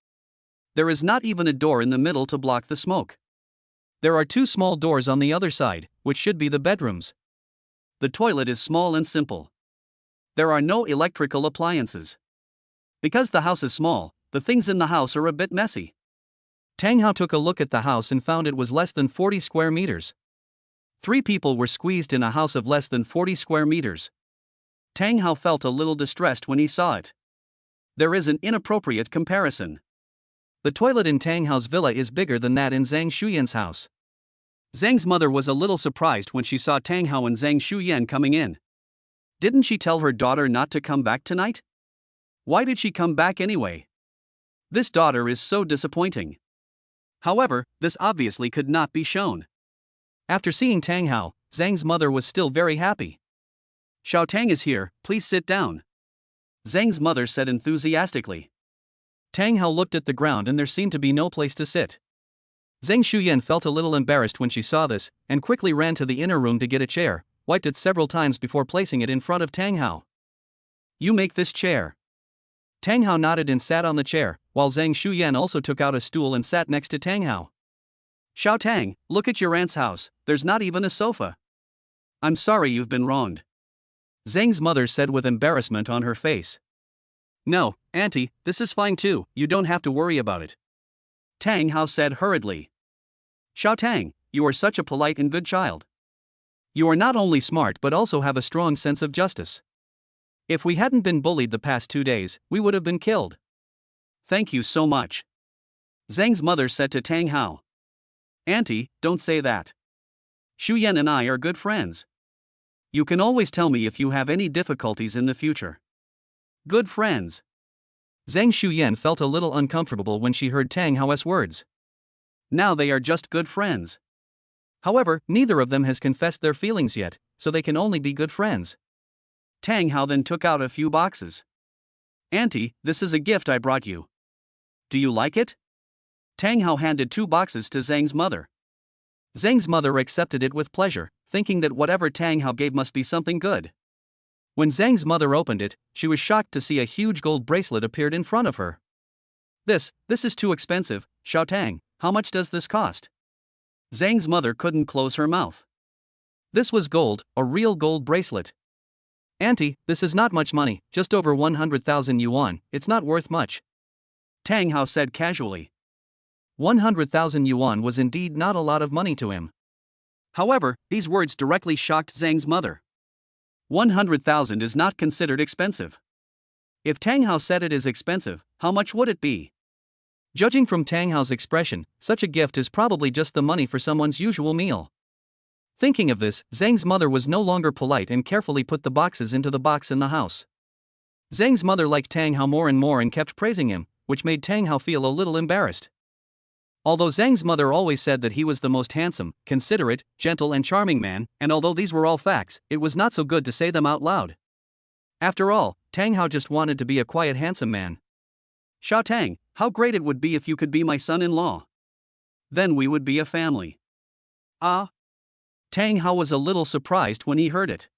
There is not even a door in the middle to block the smoke. There are 2 small doors on the other side, which should be the bedrooms. The toilet is small and simple. There are no electrical appliances. Because the house is small, the things in the house are a bit messy. Tang Hao took a look at the house and found it was less than 40 square meters. 3 people were squeezed in a house of less than 40 square meters. Tang Hao felt a little distressed when he saw it. There is an inappropriate comparison. The toilet in Tang Hao's villa is bigger than that in Zhang Shuyan's house. Zhang's mother was a little surprised when she saw Tang Hao and Zhang Shuyan coming in. Didn't she tell her daughter not to come back tonight? Why did she come back anyway? This daughter is so disappointing. However, this obviously could not be shown. After seeing Tang Hao, Zhang's mother was still very happy. Xiao Tang is here, please sit down, Zhang's mother said enthusiastically. Tang Hao looked at the ground and there seemed to be no place to sit. Zhang Shuyan felt a little embarrassed when she saw this, and quickly ran to the inner room to get a chair, wiped it several times before placing it in front of Tang Hao. You make this chair. Tang Hao nodded and sat on the chair, while Zhang Shuyan also took out a stool and sat next to Tang Hao. Xiao Tang, look at your aunt's house, there's not even a sofa. I'm sorry you've been wronged, Zhang's mother said with embarrassment on her face. No, Auntie, this is fine too, you don't have to worry about it, Tang Hao said hurriedly. Xiao Tang, you are such a polite and good child. You are not only smart but also have a strong sense of justice. If we hadn't been bullied the past 2 days, we would have been killed. Thank you so much, Zhang's mother said to Tang Hao. Auntie, don't say that. Shuyan and I are good friends. You can always tell me if you have any difficulties in the future. Good friends. Zhang Shuyan felt a little uncomfortable when she heard Tang Hao's words. Now they are just good friends. However, neither of them has confessed their feelings yet, so they can only be good friends. Tang Hao then took out a few boxes. Auntie, this is a gift I brought you. Do you like it? Tang Hao handed 2 boxes to Zhang's mother. Zhang's mother accepted it with pleasure, thinking that whatever Tang Hao gave must be something good. When Zhang's mother opened it, she was shocked to see a huge gold bracelet appeared in front of her. This is too expensive, Xiao Tang, how much does this cost? Zhang's mother couldn't close her mouth. This was gold, a real gold bracelet. Auntie, this is not much money, just over 100,000 yuan, it's not worth much, Tang Hao said casually. 100,000 yuan was indeed not a lot of money to him. However, these words directly shocked Zhang's mother. 100,000 is not considered expensive. If Tang Hao said it is expensive, how much would it be? Judging from Tang Hao's expression, such a gift is probably just the money for someone's usual meal. Thinking of this, Zhang's mother was no longer polite and carefully put the boxes into the box in the house. Zhang's mother liked Tang Hao more and kept praising him, which made Tang Hao feel a little embarrassed. Although Zhang's mother always said that he was the most handsome, considerate, gentle and charming man, and although these were all facts, it was not so good to say them out loud. After all, Tang Hao just wanted to be a quiet handsome man. Xiao Tang, how great it would be if you could be my son-in-law. Then we would be a family. Ah? Tang Hao was a little surprised when he heard it.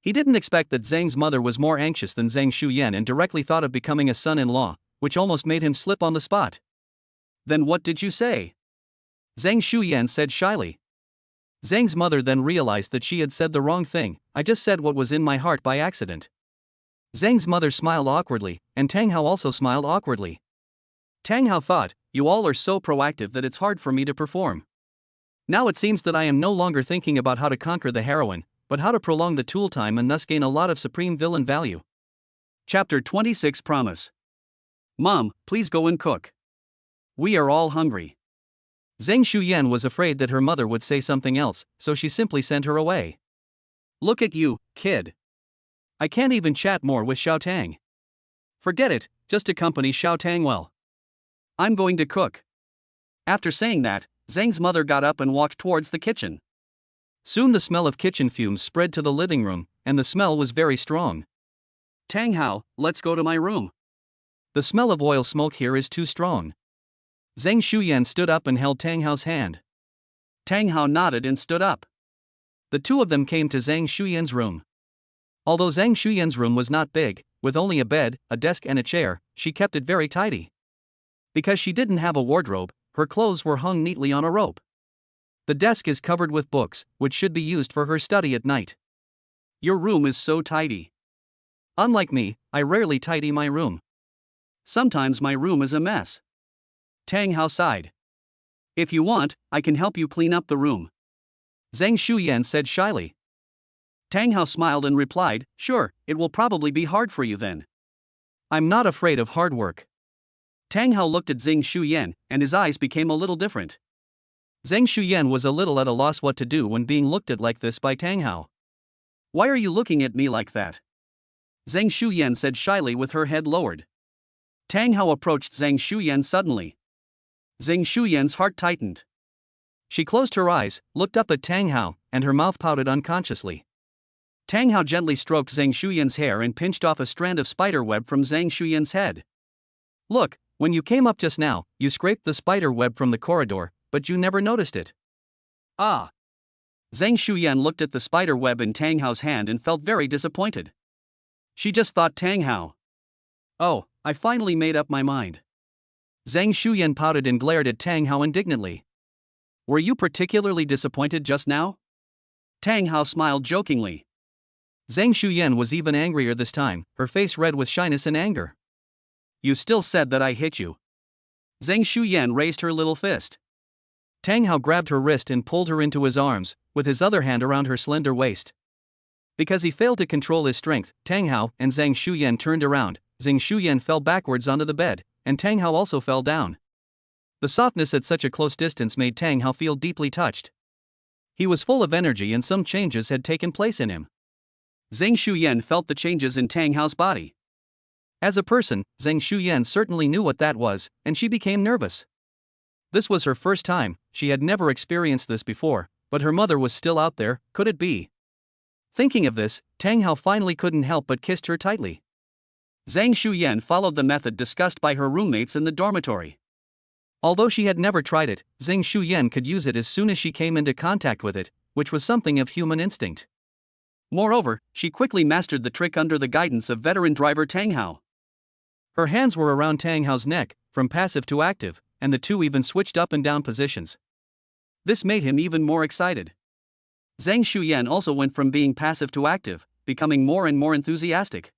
He didn't expect that Zhang's mother was more anxious than Zhang Shuyan and directly thought of becoming a son-in-law, which almost made him slip on the spot. Then what did you say? Zhang Shuyan said shyly. Zhang's mother then realized that she had said the wrong thing. I just said what was in my heart by accident. Zhang's mother smiled awkwardly, and Tang Hao also smiled awkwardly. Tang Hao thought, you all are so proactive that it's hard for me to perform. Now it seems that I am no longer thinking about how to conquer the heroine, but how to prolong the tool time and thus gain a lot of supreme villain value. Chapter 26 Promise. Mom, please go and cook. We are all hungry. Zhang Shuyan was afraid that her mother would say something else, so she simply sent her away. Look at you, kid. I can't even chat more with Xiao Tang. Forget it, just accompany Xiao Tang well. I'm going to cook. After saying that, Zhang's mother got up and walked towards the kitchen. Soon the smell of kitchen fumes spread to the living room, and the smell was very strong. Tang Hao, let's go to my room. The smell of oil smoke here is too strong. Zhang Shuyan stood up and held Tang Hao's hand. Tang Hao nodded and stood up. The two of them came to Zhang Shuyan's room. Although Zhang Shuyan's room was not big, with only a bed, a desk and a chair, she kept it very tidy. Because she didn't have a wardrobe, her clothes were hung neatly on a rope. The desk is covered with books, which should be used for her study at night. Your room is so tidy. Unlike me, I rarely tidy my room. Sometimes my room is a mess. Tang Hao sighed. If you want, I can help you clean up the room. Zhang Shuyan said shyly. Tang Hao smiled and replied, sure, it will probably be hard for you then. I'm not afraid of hard work. Tang Hao looked at Zhang Shuyan, and his eyes became a little different. Zhang Shuyan was a little at a loss what to do when being looked at like this by Tang Hao. Why are you looking at me like that? Zhang Shuyan said shyly with her head lowered. Tang Hao approached Zhang Shuyan suddenly. Zhang Shuyan's heart tightened. She closed her eyes, looked up at Tang Hao, and her mouth pouted unconsciously. Tang Hao gently stroked Zhang Shuyan's hair and pinched off a strand of spider web from Zhang Shuyan's head. Look, when you came up just now, you scraped the spider web from the corridor, but you never noticed it. Ah. Zhang Shuyan looked at the spider web in Tang Hao's hand and felt very disappointed. She just thought Tang Hao. Oh, I finally made up my mind. Zhang Shuyan pouted and glared at Tang Hao indignantly. Were you particularly disappointed just now? Tang Hao smiled jokingly. Zhang Shuyan was even angrier this time, her face red with shyness and anger. You still said that I hit you. Zhang Shuyan raised her little fist. Tang Hao grabbed her wrist and pulled her into his arms, with his other hand around her slender waist. Because he failed to control his strength, Tang Hao and Zhang Shuyan turned around. Zhang Shuyan fell backwards onto the bed, and Tang Hao also fell down. The softness at such a close distance made Tang Hao feel deeply touched. He was full of energy and some changes had taken place in him. Zhang Shuyan felt the changes in Tang Hao's body. As a person, Zhang Shuyan certainly knew what that was, and she became nervous. This was her first time, she had never experienced this before, but her mother was still out there, could it be? Thinking of this, Tang Hao finally couldn't help but kissed her tightly. Zhang Shuyan followed the method discussed by her roommates in the dormitory. Although she had never tried it, Zhang Shuyan could use it as soon as she came into contact with it, which was something of human instinct. Moreover, she quickly mastered the trick under the guidance of veteran driver Tang Hao. Her hands were around Tang Hao's neck, from passive to active, and the two even switched up and down positions. This made him even more excited. Zhang Shuyan also went from being passive to active, becoming more and more enthusiastic.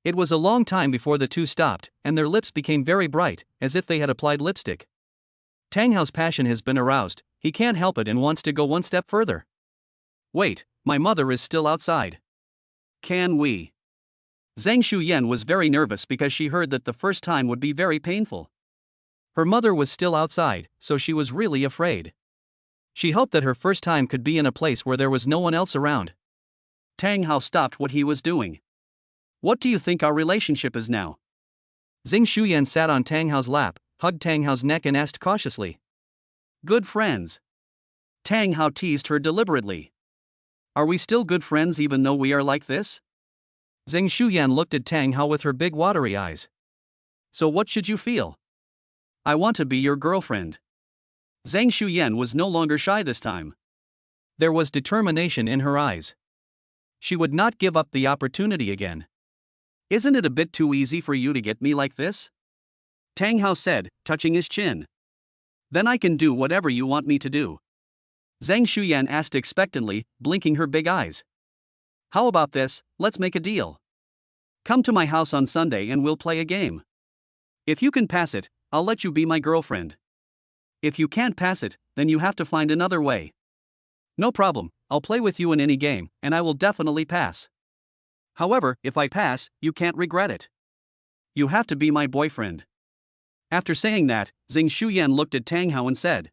It was a long time before the two stopped, and their lips became very bright, as if they had applied lipstick. Tang Hao's passion has been aroused, he can't help it and wants to go one step further. Wait, my mother is still outside. Can we? Zhang Shuyan was very nervous because she heard that the first time would be very painful. Her mother was still outside, so she was really afraid. She hoped that her first time could be in a place where there was no one else around. Tang Hao stopped what he was doing. What do you think our relationship is now? Zhang Shuyan sat on Tang Hao's lap, hugged Tang Hao's neck and asked cautiously. Good friends. Tang Hao teased her deliberately. Are we still good friends even though we are like this? Zhang Shuyan looked at Tang Hao with her big watery eyes. So what should you feel? I want to be your girlfriend. Zhang Shuyan was no longer shy this time. There was determination in her eyes. She would not give up the opportunity again. Isn't it a bit too easy for you to get me like this? Tang Hao said, touching his chin. Then I can do whatever you want me to do. Zhang Shuyan asked expectantly, blinking her big eyes. How about this, let's make a deal. Come to my house on Sunday and we'll play a game. If you can pass it, I'll let you be my girlfriend. If you can't pass it, then you have to find another way. No problem, I'll play with you in any game, and I will definitely pass. However, if I pass, you can't regret it. You have to be my boyfriend. After saying that, Zhang Shuyan looked at Tang Hao and said,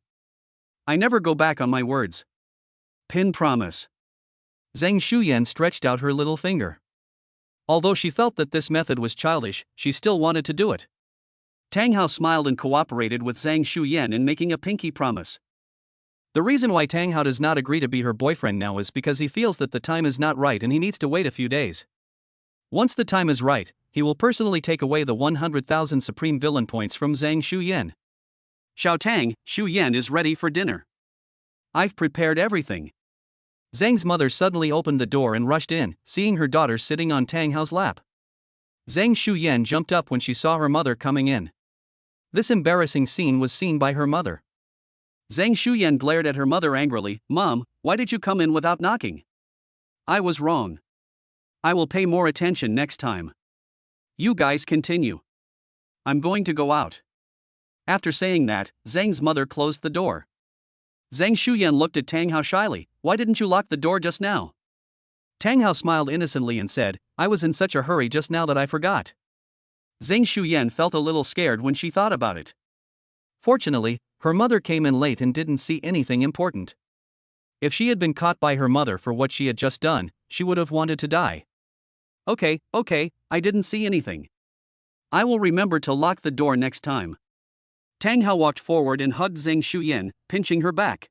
I never go back on my words. Pin promise. Zhang Shuyan stretched out her little finger. Although she felt that this method was childish, she still wanted to do it. Tang Hao smiled and cooperated with Zhang Shuyan in making a pinky promise. The reason why Tang Hao does not agree to be her boyfriend now is because he feels that the time is not right and he needs to wait a few days. Once the time is right, he will personally take away the 100,000 Supreme Villain points from Zhang Shuyan. Xiao Tang, Shuyan is ready for dinner. I've prepared everything. Zhang's mother suddenly opened the door and rushed in, seeing her daughter sitting on Tang Hao's lap. Zhang Shuyan jumped up when she saw her mother coming in. This embarrassing scene was seen by her mother. Zhang Shuyan glared at her mother angrily. Mom, why did you come in without knocking? I was wrong. I will pay more attention next time. You guys continue. I'm going to go out. After saying that, Zhang's mother closed the door. Zhang Shuyan looked at Tang Hao shyly. Why didn't you lock the door just now? Tang Hao smiled innocently and said, I was in such a hurry just now that I forgot. Zhang Shuyan felt a little scared when she thought about it. Fortunately, her mother came in late and didn't see anything important. If she had been caught by her mother for what she had just done, she would have wanted to die. Okay, I didn't see anything. I will remember to lock the door next time. Tang Hao walked forward and hugged Zhang Shuyan, pinching her back.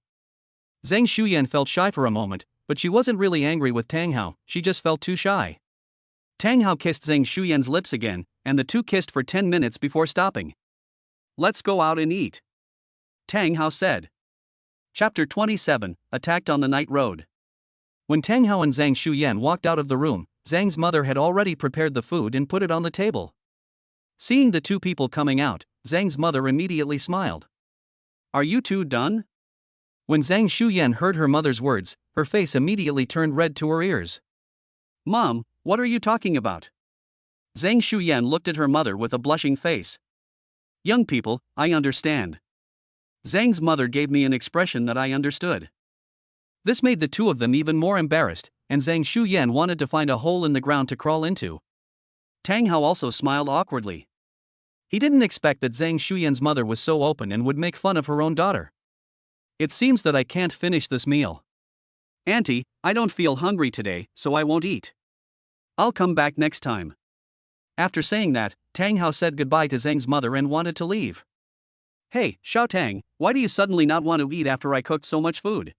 Zhang Shuyan felt shy for a moment, but she wasn't really angry with Tang Hao, she just felt too shy. Tang Hao kissed Zhang Shuyan's lips again, and the two kissed for 10 minutes before stopping. Let's go out and eat. Tang Hao said. Chapter 27, Attacked on the Night Road. When Tang Hao and Zhang Shuyan walked out of the room, Zhang's mother had already prepared the food and put it on the table. Seeing the two people coming out, Zhang's mother immediately smiled. Are you two done? When Zhang Shuyan heard her mother's words, her face immediately turned red to her ears. Mom, what are you talking about? Zhang Shuyan looked at her mother with a blushing face. Young people, I understand. Zhang's mother gave me an expression that I understood. This made the two of them even more embarrassed, and Zhang Shuyan wanted to find a hole in the ground to crawl into. Tang Hao also smiled awkwardly. He didn't expect that Zhang Shuyan's mother was so open and would make fun of her own daughter. It seems that I can't finish this meal. Auntie, I don't feel hungry today, so I won't eat. I'll come back next time. After saying that, Tang Hao said goodbye to Zhang's mother and wanted to leave. Hey, Xiao Tang, why do you suddenly not want to eat after I cooked so much food?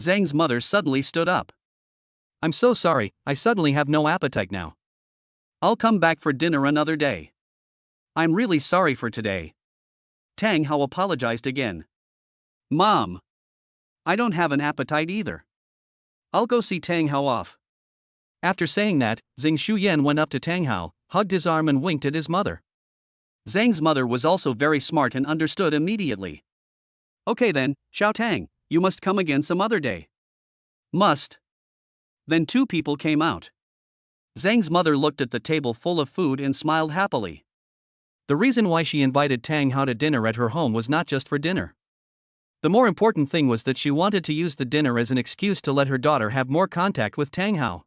Zhang's mother suddenly stood up. I'm so sorry, I suddenly have no appetite now. I'll come back for dinner another day. I'm really sorry for today. Tang Hao apologized again. Mom, I don't have an appetite either. I'll go see Tang Hao off. After saying that, Zhang Shuyan went up to Tang Hao, hugged his arm and winked at his mother. Zhang's mother was also very smart and understood immediately. Okay then, Xiao Tang, you must come again some other day. Must. Then two people came out. Zhang's mother looked at the table full of food and smiled happily. The reason why she invited Tang Hao to dinner at her home was not just for dinner. The more important thing was that she wanted to use the dinner as an excuse to let her daughter have more contact with Tang Hao.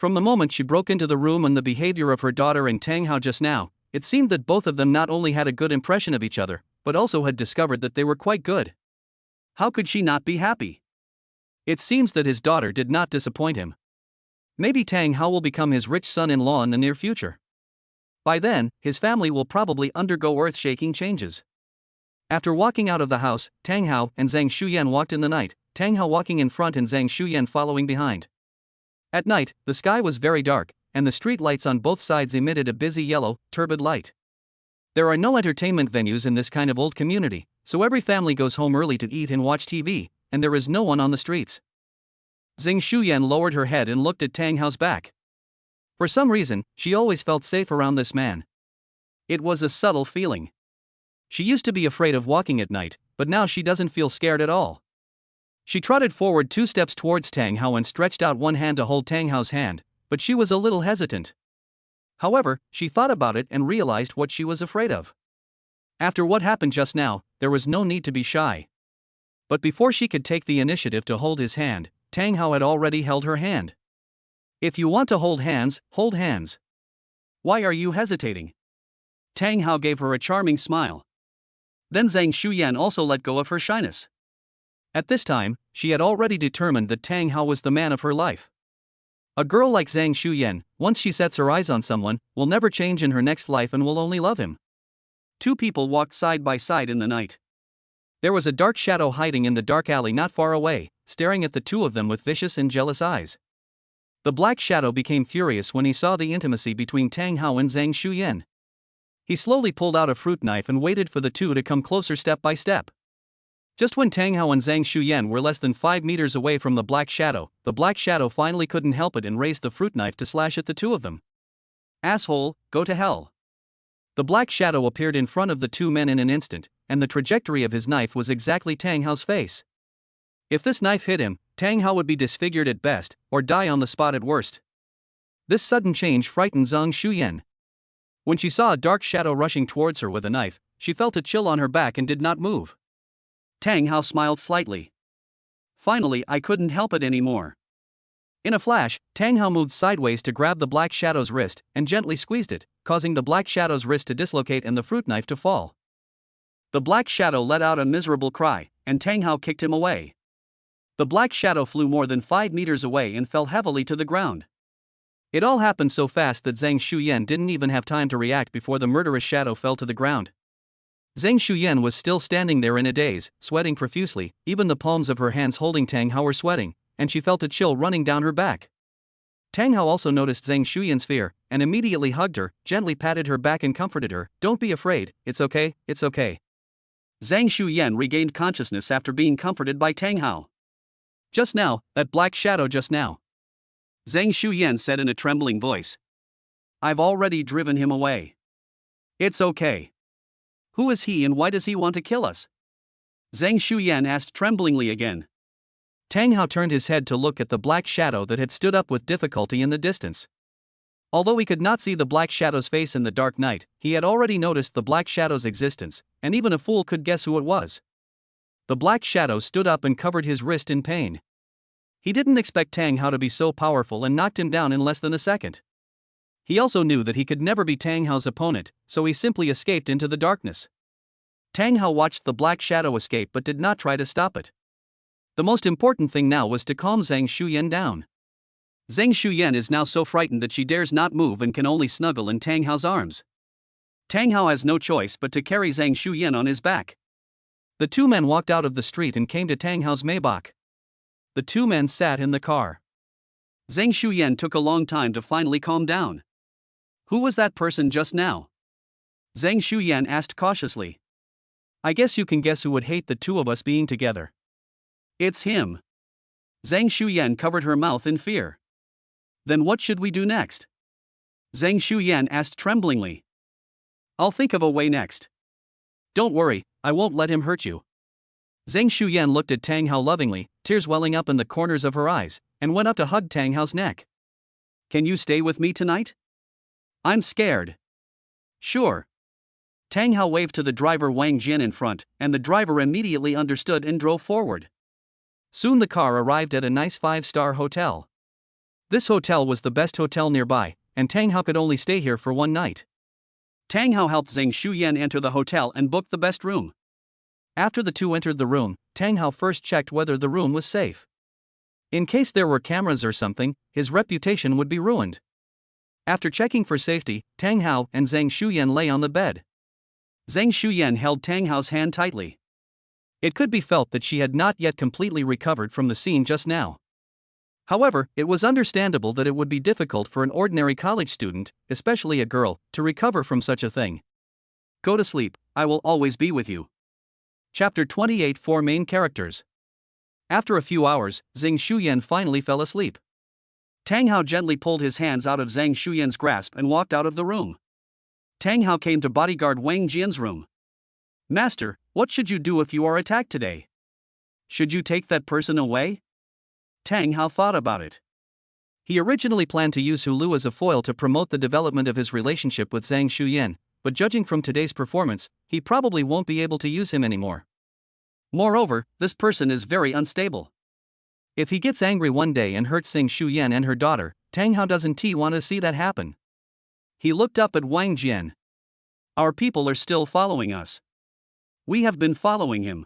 From the moment she broke into the room and the behavior of her daughter and Tang Hao just now, it seemed that both of them not only had a good impression of each other, but also had discovered that they were quite good. How could she not be happy? It seems that his daughter did not disappoint him. Maybe Tang Hao will become his rich son-in-law in the near future. By then, his family will probably undergo earth-shaking changes. After walking out of the house, Tang Hao and Zhang Shuyan walked in the night, Tang Hao walking in front and Zhang Shuyan following behind. At night, the sky was very dark, and the street lights on both sides emitted a busy yellow, turbid light. There are no entertainment venues in this kind of old community, so every family goes home early to eat and watch TV, and there is no one on the streets. Zhang Shuyan lowered her head and looked at Tang Hao's back. For some reason, she always felt safe around this man. It was a subtle feeling. She used to be afraid of walking at night, but now she doesn't feel scared at all. She trotted forward 2 steps towards Tang Hao and stretched out one hand to hold Tang Hao's hand, but she was a little hesitant. However, she thought about it and realized what she was afraid of. After what happened just now, there was no need to be shy. But before she could take the initiative to hold his hand, Tang Hao had already held her hand. If you want to hold hands, hold hands. Why are you hesitating? Tang Hao gave her a charming smile. Then Zhang Shuyan also let go of her shyness. At this time, she had already determined that Tang Hao was the man of her life. A girl like Zhang Shuyan, once she sets her eyes on someone, will never change in her next life and will only love him. 2 people walked side by side in the night. There was a dark shadow hiding in the dark alley not far away, staring at the 2 of them with vicious and jealous eyes. The black shadow became furious when he saw the intimacy between Tang Hao and Zhang Shuyan. He slowly pulled out a fruit knife and waited for the 2 to come closer step by step. Just when Tang Hao and Zhang Shuyan were less than 5 meters away from the black shadow finally couldn't help it and raised the fruit knife to slash at the 2 of them. Asshole, go to hell. The black shadow appeared in front of the 2 men in an instant, and the trajectory of his knife was exactly Tang Hao's face. If this knife hit him, Tang Hao would be disfigured at best, or die on the spot at worst. This sudden change frightened Zhang Shuyan. When she saw a dark shadow rushing towards her with a knife, she felt a chill on her back and did not move. Tang Hao smiled slightly. Finally, I couldn't help it anymore. In a flash, Tang Hao moved sideways to grab the black shadow's wrist and gently squeezed it, causing the black shadow's wrist to dislocate and the fruit knife to fall. The black shadow let out a miserable cry, and Tang Hao kicked him away. The black shadow flew more than 5 meters away and fell heavily to the ground. It all happened so fast that Zhang Shuyan didn't even have time to react before the murderous shadow fell to the ground. Zhang Shuyan was still standing there in a daze, sweating profusely, even the palms of her hands holding Tang Hao were sweating, and she felt a chill running down her back. Tang Hao also noticed Zhang Shuyan's fear, and immediately hugged her, gently patted her back and comforted her. Don't be afraid, it's okay, it's okay. Zhang Shuyan regained consciousness after being comforted by Tang Hao. Just now, that black shadow just now. Zhang Shuyan said in a trembling voice. I've already driven him away. It's okay. Who is he and why does he want to kill us? Zhang Shuyan asked tremblingly again. Tang Hao turned his head to look at the black shadow that had stood up with difficulty in the distance. Although he could not see the black shadow's face in the dark night, he had already noticed the black shadow's existence, and even a fool could guess who it was. The black shadow stood up and covered his wrist in pain. He didn't expect Tang Hao to be so powerful and knocked him down in less than a second. He also knew that he could never be Tang Hao's opponent, so he simply escaped into the darkness. Tang Hao watched the black shadow escape but did not try to stop it. The most important thing now was to calm Zhang Shuyan down. Zhang Shuyan is now so frightened that she dares not move and can only snuggle in Tang Hao's arms. Tang Hao has no choice but to carry Zhang Shuyan on his back. The 2 men walked out of the street and came to Tang Hao's Maybach. The 2 men sat in the car. Zhang Shuyan took a long time to finally calm down. Who was that person just now? Zhang Shuyan asked cautiously. I guess you can guess who would hate the 2 of us being together. It's him. Zhang Shuyan covered her mouth in fear. Then what should we do next? Zhang Shuyan asked tremblingly. I'll think of a way next. Don't worry, I won't let him hurt you. Zhang Shuyan looked at Tang Hao lovingly, tears welling up in the corners of her eyes, and went up to hug Tang Hao's neck. Can you stay with me tonight? I'm scared. Sure. Tang Hao waved to the driver Wang Jian in front, and the driver immediately understood and drove forward. Soon the car arrived at a nice 5-star hotel. This hotel was the best hotel nearby, and Tang Hao could only stay here for 1 night. Tang Hao helped Zhang Shuyan enter the hotel and booked the best room. After the two entered the room, Tang Hao first checked whether the room was safe. In case there were cameras or something, his reputation would be ruined. After checking for safety, Tang Hao and Zhang Shuyan lay on the bed. Zhang Shuyan held Tang Hao's hand tightly. It could be felt that she had not yet completely recovered from the scene just now. However, it was understandable that it would be difficult for an ordinary college student, especially a girl, to recover from such a thing. Go to sleep, I will always be with you. Chapter 28 Four Main Characters. After a few hours, Zhang Shuyan finally fell asleep. Tang Hao gently pulled his hands out of Zhang Shuyan's grasp and walked out of the room. Tang Hao came to bodyguard Wang Jian's room. Master, what should you do if you are attacked today? Should you take that person away? Tang Hao thought about it. He originally planned to use Hulu as a foil to promote the development of his relationship with Zhang Shuyan, but judging from today's performance, he probably won't be able to use him anymore. Moreover, this person is very unstable. If he gets angry one day and hurts Zhang Shuyan and her daughter, Tang Hao doesn't want to see that happen. He looked up at Wang Jian. Our people are still following us. We have been following him.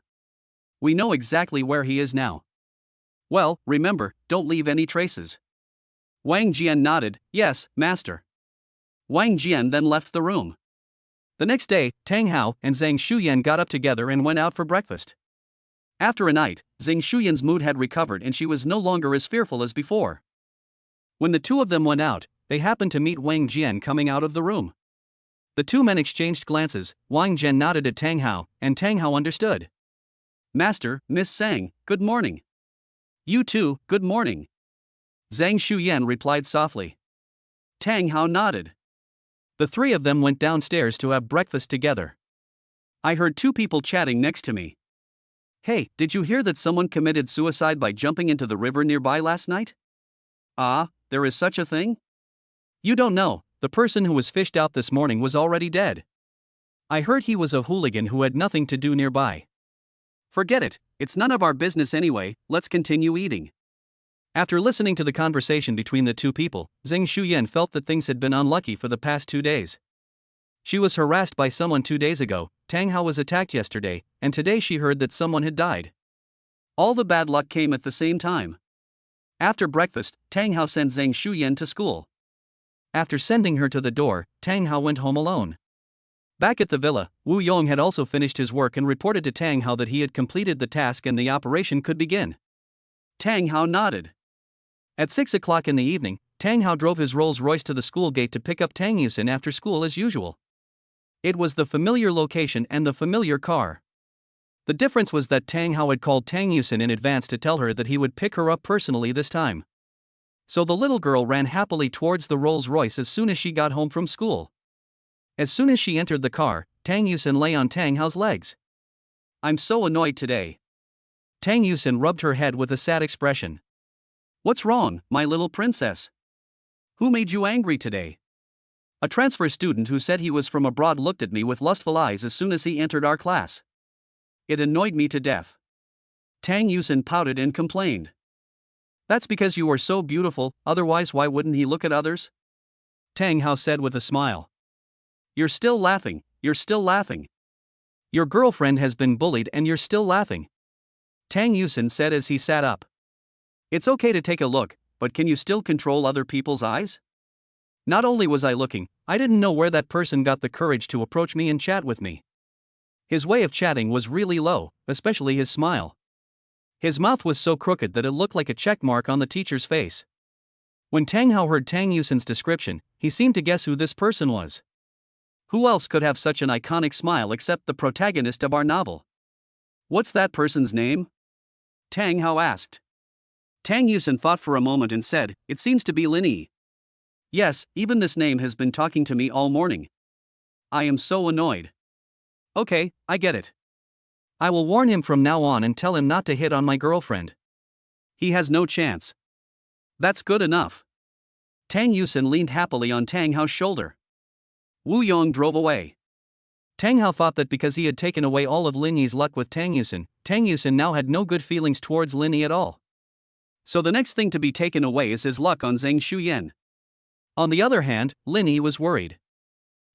We know exactly where he is now. Well, remember, don't leave any traces. Wang Jian nodded, yes, master. Wang Jian then left the room. The next day, Tang Hao and Zhang Shuyan got up together and went out for breakfast. After a night, Zhang Shuyan's mood had recovered and she was no longer as fearful as before. When the two of them went out, they happened to meet Wang Jian coming out of the room. The two men exchanged glances. Wang Jian nodded at Tang Hao, and Tang Hao understood. Master, Miss Zhang, good morning. You too, good morning. Zhang Shuyan replied softly. Tang Hao nodded. The three of them went downstairs to have breakfast together. I heard two people chatting next to me. Hey, did you hear that someone committed suicide by jumping into the river nearby last night? Ah, there is such a thing? You don't know, the person who was fished out this morning was already dead. I heard he was a hooligan who had nothing to do nearby. Forget it, it's none of our business anyway, let's continue eating. After listening to the conversation between the two people, Zhang Shuyan felt that things had been unlucky for the past 2 days. She was harassed by someone 2 days ago, Tang Hao was attacked yesterday, and today she heard that someone had died. All the bad luck came at the same time. After breakfast, Tang Hao sent Zhang Shuyan to school. After sending her to the door, Tang Hao went home alone. Back at the villa, Wu Yong had also finished his work and reported to Tang Hao that he had completed the task and the operation could begin. Tang Hao nodded. At 6 o'clock in the evening, Tang Hao drove his Rolls-Royce to the school gate to pick up Tang Yusin after school as usual. It was the familiar location and the familiar car. The difference was that Tang Hao had called Tang Yusin in advance to tell her that he would pick her up personally this time. So the little girl ran happily towards the Rolls-Royce as soon as she got home from school. As soon as she entered the car, Tang Yusin lay on Tang Hao's legs. I'm so annoyed today. Tang Yusin rubbed her head with a sad expression. What's wrong, my little princess? Who made you angry today? A transfer student who said he was from abroad looked at me with lustful eyes as soon as he entered our class. It annoyed me to death. Tang Yusin pouted and complained. That's because you are so beautiful, otherwise why wouldn't he look at others? Tang Hao said with a smile. You're still laughing, you're still laughing. Your girlfriend has been bullied and you're still laughing. Tang Yusin said as he sat up. It's okay to take a look, but can you still control other people's eyes? Not only was I looking, I didn't know where that person got the courage to approach me and chat with me. His way of chatting was really low, especially his smile. His mouth was so crooked that it looked like a check mark on the teacher's face. When Tang Hao heard Tang Yusin's description, he seemed to guess who this person was. Who else could have such an iconic smile except the protagonist of our novel? What's that person's name? Tang Hao asked. Tang Yusin thought for a moment and said, it seems to be Lin Yi. Yes, even this name has been talking to me all morning. I am so annoyed. Okay, I get it. I will warn him from now on and tell him not to hit on my girlfriend. He has no chance. That's good enough. Tang Yusin leaned happily on Tang Hao's shoulder. Wu Yong drove away. Tang Hao thought that because he had taken away all of Lin Yi's luck with Tang Yusin now had no good feelings towards Lin Yi at all. So the next thing to be taken away is his luck on Zhang Shuyan. On the other hand, Lin Yi was worried.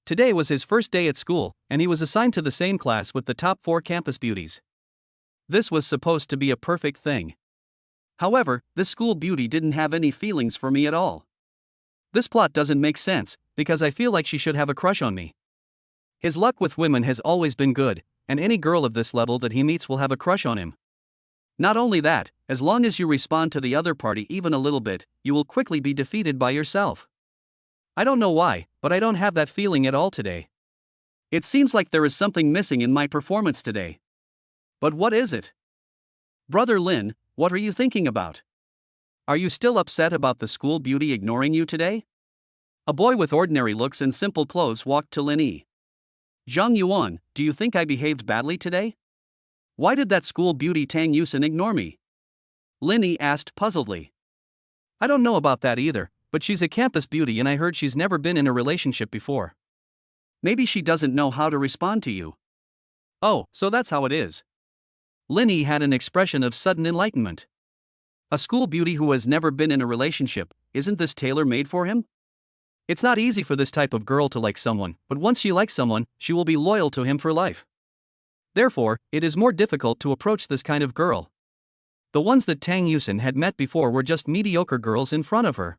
Today was his first day at school, and he was assigned to the same class with the top 4 campus beauties. This was supposed to be a perfect thing. However, this school beauty didn't have any feelings for me at all. This plot doesn't make sense, because I feel like she should have a crush on me. His luck with women has always been good, and any girl of this level that he meets will have a crush on him. Not only that, as long as you respond to the other party even a little bit, you will quickly be defeated by yourself. I don't know why, but I don't have that feeling at all today. It seems like there is something missing in my performance today. But what is it? Brother Lin, what are you thinking about? Are you still upset about the school beauty ignoring you today? A boy with ordinary looks and simple clothes walked to Lin Yi. Zhang Yuan, do you think I behaved badly today? Why did that school beauty Tang Yusen ignore me? Lin Yi asked puzzledly. I don't know about that either, but she's a campus beauty and I heard she's never been in a relationship before. Maybe she doesn't know how to respond to you. Oh, so that's how it is. Lin Yi had an expression of sudden enlightenment. A school beauty who has never been in a relationship, isn't this tailor-made for him? It's not easy for this type of girl to like someone, but once she likes someone, she will be loyal to him for life. Therefore, it is more difficult to approach this kind of girl. The ones that Tang Yusen had met before were just mediocre girls in front of her.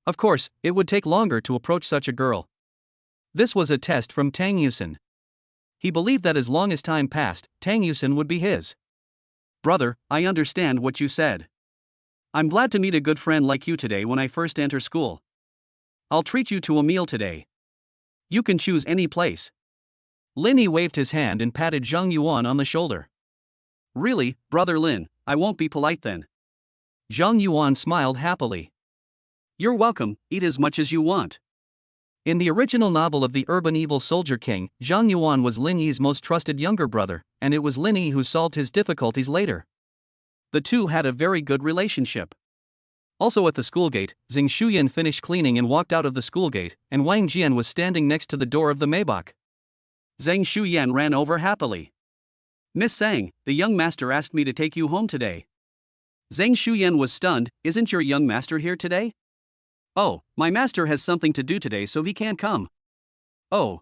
Of course, it would take longer to approach such a girl. This was a test from Tang Yusen. He believed that as long as time passed, Tang Yusen would be his. Brother, I understand what you said. I'm glad to meet a good friend like you today when I first enter school. I'll treat you to a meal today. You can choose any place. Lin Yi waved his hand and patted Zhang Yuan on the shoulder. Really, Brother Lin, I won't be polite then. Zhang Yuan smiled happily. You're welcome, eat as much as you want. In the original novel of the urban evil soldier king, Zhang Yuan was Lin Yi's most trusted younger brother, and it was Lin Yi who solved his difficulties later. The two had a very good relationship. Also at the school gate, Zhang Shuyan finished cleaning and walked out of the school gate, and Wang Jian was standing next to the door of the Maybach. Zhang Shuyan ran over happily. Miss Zhang, the young master asked me to take you home today. Zhang Shuyan was stunned. Isn't your young master here today? Oh, my master has something to do today so he can't come. Oh.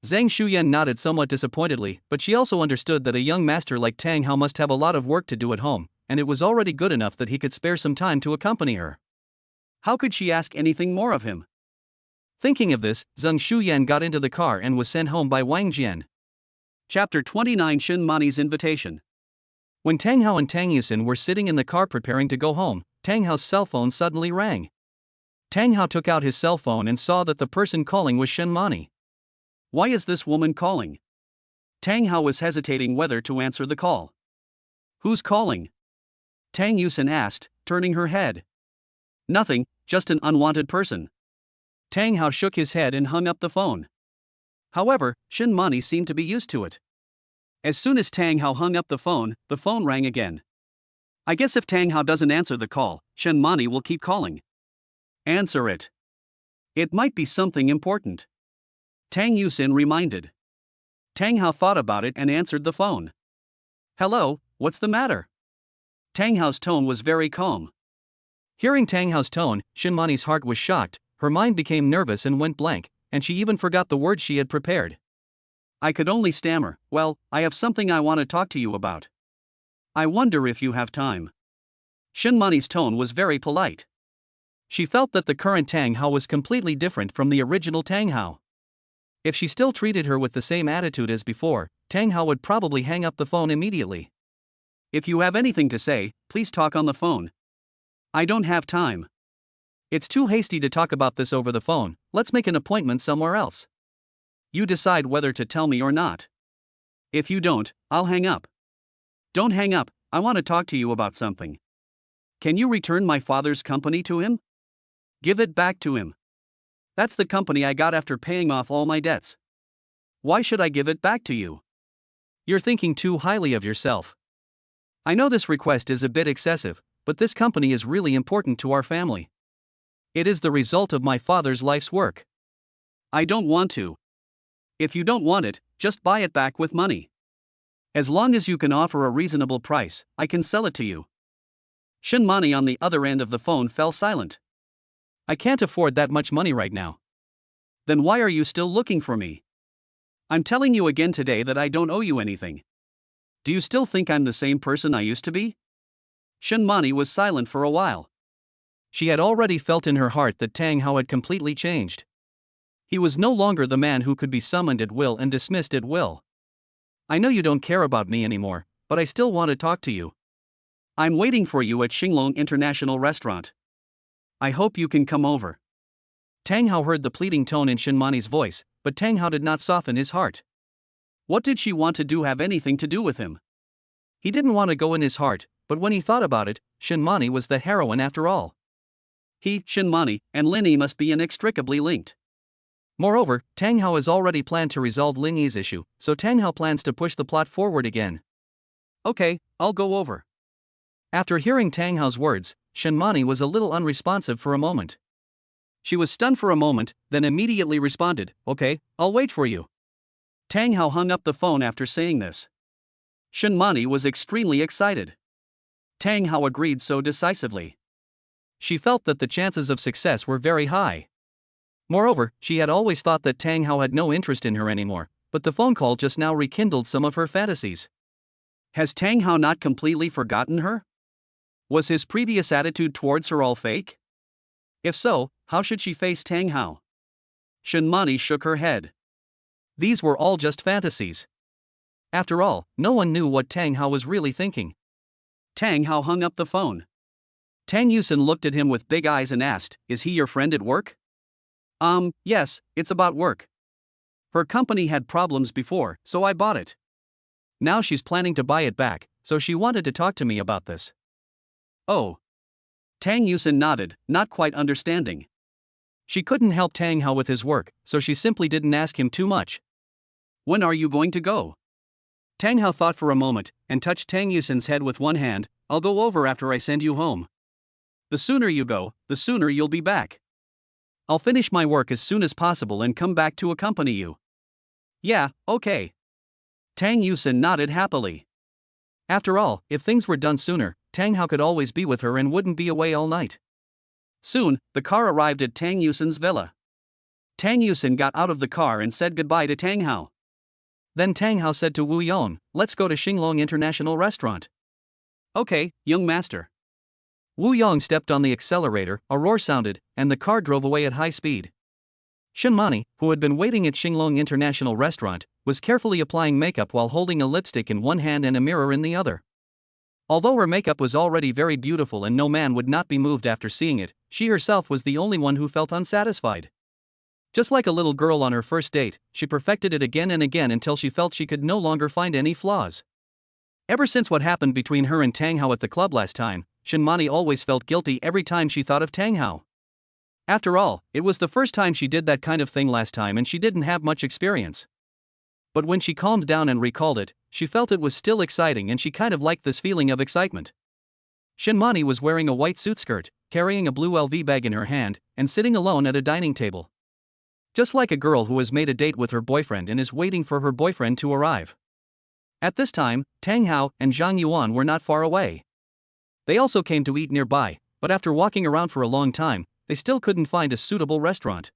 Zhang Shuyan nodded somewhat disappointedly, but she also understood that a young master like Tang Hao must have a lot of work to do at home, and it was already good enough that he could spare some time to accompany her. How could she ask anything more of him? Thinking of this, Zhang Shuyan got into the car and was sent home by Wang Jian. Chapter 29 Shin Mani's Invitation. When Tang Hao and Tang Yusen were sitting in the car preparing to go home, Tang Hao's cell phone suddenly rang. Tang Hao took out his cell phone and saw that the person calling was Shin Mani. Why is this woman calling? Tang Hao was hesitating whether to answer the call. Who's calling? Tang Yusen asked, turning her head. Nothing, just an unwanted person. Tang Hao shook his head and hung up the phone. However, Shin Mani seemed to be used to it. As soon as Tang Hao hung up the phone rang again. I guess if Tang Hao doesn't answer the call, Shin Mani will keep calling. Answer it. It might be something important. Tang Yusen reminded. Tang Hao thought about it and answered the phone. Hello, what's the matter? Tang Hao's tone was very calm. Hearing Tang Hao's tone, Shin Mani's heart was shocked, her mind became nervous and went blank, and she even forgot the words she had prepared. I could only stammer, well, I have something I want to talk to you about. I wonder if you have time. Shin Mani's tone was very polite. She felt that the current Tang Hao was completely different from the original Tang Hao. If she still treated her with the same attitude as before, Tang Hao would probably hang up the phone immediately. If you have anything to say, please talk on the phone. I don't have time. It's too hasty to talk about this over the phone, let's make an appointment somewhere else. You decide whether to tell me or not. If you don't, I'll hang up. Don't hang up, I want to talk to you about something. Can you return my father's company to him? Give it back to him. That's the company I got after paying off all my debts. Why should I give it back to you? You're thinking too highly of yourself. I know this request is a bit excessive, but this company is really important to our family. It is the result of my father's life's work. I don't want to. If you don't want it, just buy it back with money. As long as you can offer a reasonable price, I can sell it to you. Shin Mani on the other end of the phone fell silent. I can't afford that much money right now. Then why are you still looking for me? I'm telling you again today that I don't owe you anything. Do you still think I'm the same person I used to be? Shinmani was silent for a while. She had already felt in her heart that Tang Hao had completely changed. He was no longer the man who could be summoned at will and dismissed at will. I know you don't care about me anymore, but I still want to talk to you. I'm waiting for you at Xinglong International Restaurant. I hope you can come over. Tang Hao heard the pleading tone in Shinmani's voice, but Tang Hao did not soften his heart. What did she want to do have anything to do with him? He didn't want to go in his heart, but when he thought about it, Shinmani was the heroine after all. He, Shinmani, and Lin Yi must be inextricably linked. Moreover, Tang Hao has already planned to resolve Lin Yi's issue, so Tang Hao plans to push the plot forward again. Okay, I'll go over. After hearing Tang Hao's words, Shinmani was a little unresponsive for a moment. She was stunned for a moment, then immediately responded, okay, I'll wait for you. Tang Hao hung up the phone after saying this. Shinmani was extremely excited. Tang Hao agreed so decisively. She felt that the chances of success were very high. Moreover, she had always thought that Tang Hao had no interest in her anymore, but the phone call just now rekindled some of her fantasies. Has Tang Hao not completely forgotten her? Was his previous attitude towards her all fake? If so, how should she face Tang Hao? Shinmani shook her head. These were all just fantasies. After all, no one knew what Tang Hao was really thinking. Tang Hao hung up the phone. Tang Yusin looked at him with big eyes and asked, is he your friend at work? Yes, it's about work. Her company had problems before, so I bought it. Now she's planning to buy it back, so she wanted to talk to me about this. Oh. Tang Yusin nodded, not quite understanding. She couldn't help Tang Hao with his work, so she simply didn't ask him too much. When are you going to go? Tang Hao thought for a moment, and touched Tang Yusin's head with one hand. I'll go over after I send you home. The sooner you go, the sooner you'll be back. I'll finish my work as soon as possible and come back to accompany you. Yeah, okay. Tang Yusin nodded happily. After all, if things were done sooner, Tang Hao could always be with her and wouldn't be away all night. Soon, the car arrived at Tang Yusin's villa. Tang Yusin got out of the car and said goodbye to Tang Hao. Then Tang Hao said to Wu Yong, let's go to Xinglong International Restaurant. Okay, young master. Wu Yong stepped on the accelerator, a roar sounded, and the car drove away at high speed. Shinmani, who had been waiting at Xinglong International Restaurant, was carefully applying makeup while holding a lipstick in one hand and a mirror in the other. Although her makeup was already very beautiful and no man would not be moved after seeing it, she herself was the only one who felt unsatisfied. Just like a little girl on her first date, she perfected it again and again until she felt she could no longer find any flaws. Ever since what happened between her and Tang Hao at the club last time, Shinmani always felt guilty every time she thought of Tang Hao. After all, it was the first time she did that kind of thing last time and she didn't have much experience. But when she calmed down and recalled it, she felt it was still exciting and she kind of liked this feeling of excitement. Shinmani was wearing a white suit skirt, carrying a blue LV bag in her hand, and sitting alone at a dining table. Just like a girl who has made a date with her boyfriend and is waiting for her boyfriend to arrive. At this time, Tang Hao and Zhang Yuan were not far away. They also came to eat nearby, but after walking around for a long time, they still couldn't find a suitable restaurant.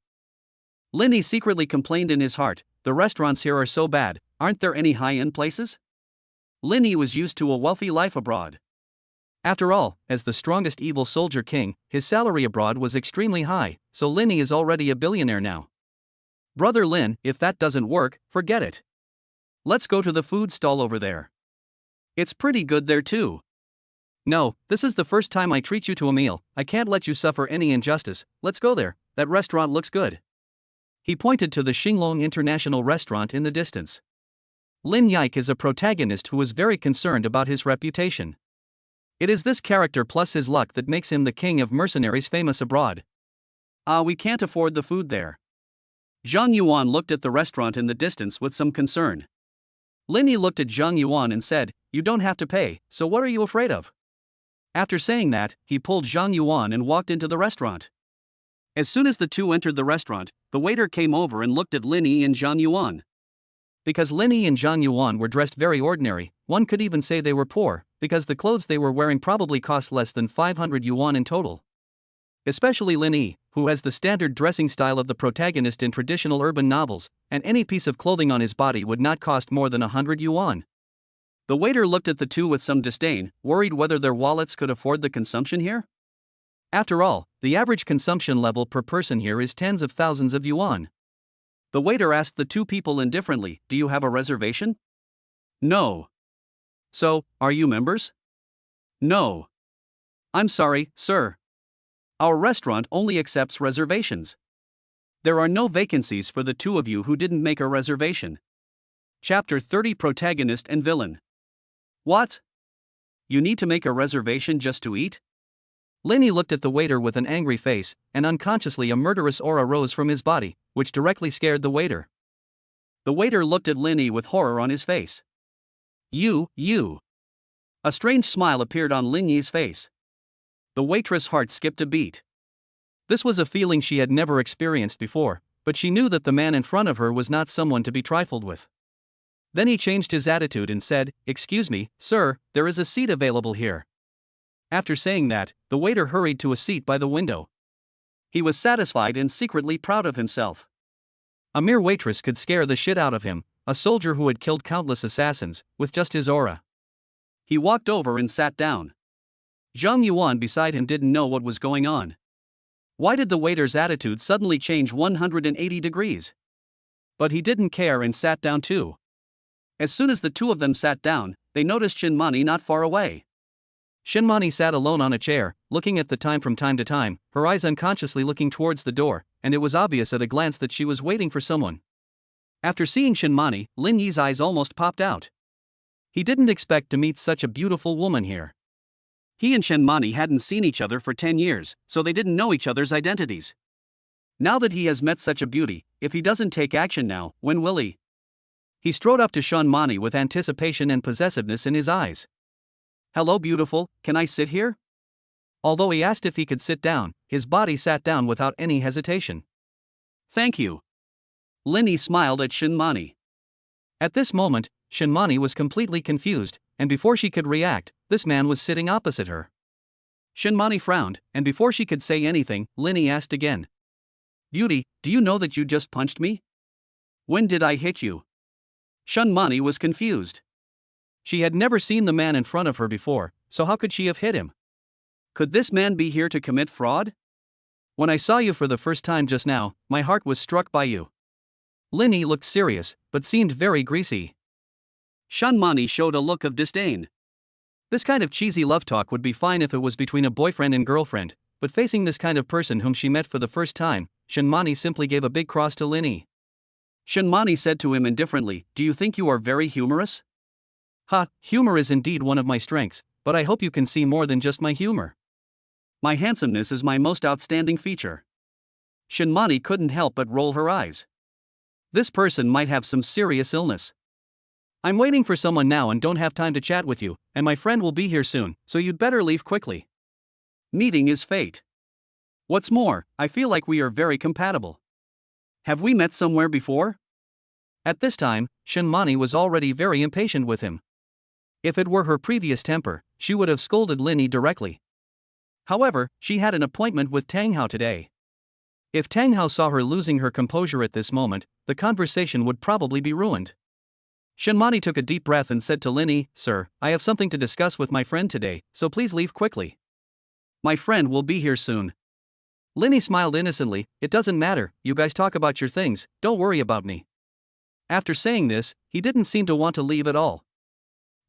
Lin Yi secretly complained in his heart, the restaurants here are so bad, aren't there any high-end places? Lin Yi was used to a wealthy life abroad. After all, as the strongest evil soldier king, his salary abroad was extremely high, so Lin Yi is already a billionaire now. Brother Lin, if that doesn't work, forget it. Let's go to the food stall over there. It's pretty good there too. No, this is the first time I treat you to a meal, I can't let you suffer any injustice, let's go there, that restaurant looks good. He pointed to the Xinglong International Restaurant in the distance. Lin Yike is a protagonist who is very concerned about his reputation. It is this character plus his luck that makes him the king of mercenaries famous abroad. We can't afford the food there. Zhang Yuan looked at the restaurant in the distance with some concern. Lin Yi looked at Zhang Yuan and said, you don't have to pay, so what are you afraid of? After saying that, he pulled Zhang Yuan and walked into the restaurant. As soon as the two entered the restaurant, the waiter came over and looked at Lin Yi and Zhang Yuan. Because Lin Yi and Zhang Yuan were dressed very ordinary, one could even say they were poor, because the clothes they were wearing probably cost less than 500 yuan in total. Especially Lin Yi, who has the standard dressing style of the protagonist in traditional urban novels, and any piece of clothing on his body would not cost more than 100 yuan. The waiter looked at the two with some disdain, worried whether their wallets could afford the consumption here. After all, the average consumption level per person here is tens of thousands of yuan. The waiter asked the two people indifferently, "Do you have a reservation?" "No." "So, are you members?" "No." "I'm sorry, sir. Our restaurant only accepts reservations. There are no vacancies for the two of you who didn't make a reservation." Chapter 30 Protagonist and Villain. What? You need to make a reservation just to eat? Linny looked at the waiter with an angry face, and unconsciously a murderous aura rose from his body, which directly scared the waiter. The waiter looked at Linny with horror on his face. You. A strange smile appeared on Linny's face. The waitress' heart skipped a beat. This was a feeling she had never experienced before, but she knew that the man in front of her was not someone to be trifled with. Then he changed his attitude and said, "Excuse me, sir, there is a seat available here." After saying that, the waiter hurried to a seat by the window. He was satisfied and secretly proud of himself. A mere waitress could scare the shit out of him, a soldier who had killed countless assassins, with just his aura. He walked over and sat down. Zhang Yuan beside him didn't know what was going on. Why did the waiter's attitude suddenly change 180 degrees? But he didn't care and sat down too. As soon as the two of them sat down, they noticed Shinmani not far away. Shinmani sat alone on a chair, looking at the time from time to time, her eyes unconsciously looking towards the door, and it was obvious at a glance that she was waiting for someone. After seeing Shinmani, Lin Yi's eyes almost popped out. He didn't expect to meet such a beautiful woman here. He and Shinmani hadn't seen each other for 10 years, so they didn't know each other's identities. Now that he has met such a beauty, if he doesn't take action now, when will he? He strode up to Shinmani with anticipation and possessiveness in his eyes. "Hello beautiful, can I sit here?" Although he asked if he could sit down, his body sat down without any hesitation. "Thank you." Linny smiled at Shinmani. At this moment, Shinmani was completely confused, and before she could react, this man was sitting opposite her. Shinmani frowned, and before she could say anything, Linny asked again. "Beauty, do you know that you just punched me? When did I hit you?" Shinmani was confused. She had never seen the man in front of her before, so how could she have hit him? Could this man be here to commit fraud? "When I saw you for the first time just now, my heart was struck by you." Linny looked serious, but seemed very greasy. Shinmani showed a look of disdain. This kind of cheesy love talk would be fine if it was between a boyfriend and girlfriend, but facing this kind of person whom she met for the first time, Shinmani simply gave a big cross to Linny. Shinmani said to him indifferently, "Do you think you are very humorous?" "Ha, humor is indeed one of my strengths, but I hope you can see more than just my humor." "My handsomeness is my most outstanding feature." Shinmani couldn't help but roll her eyes. This person might have some serious illness. "I'm waiting for someone now and don't have time to chat with you, and my friend will be here soon, so you'd better leave quickly." Meeting is fate. What's more, I feel like we are very compatible. Have we met somewhere before? At this time, Shinmani was already very impatient with him. If it were her previous temper, she would have scolded Linny directly. However, she had an appointment with Tang Hao today. If Tang Hao saw her losing her composure at this moment, the conversation would probably be ruined. Shinmani took a deep breath and said to Linny, "Sir, I have something to discuss with my friend today, so please leave quickly." "My friend will be here soon." Linny smiled innocently, "It doesn't matter, you guys talk about your things, don't worry about me." After saying this, he didn't seem to want to leave at all.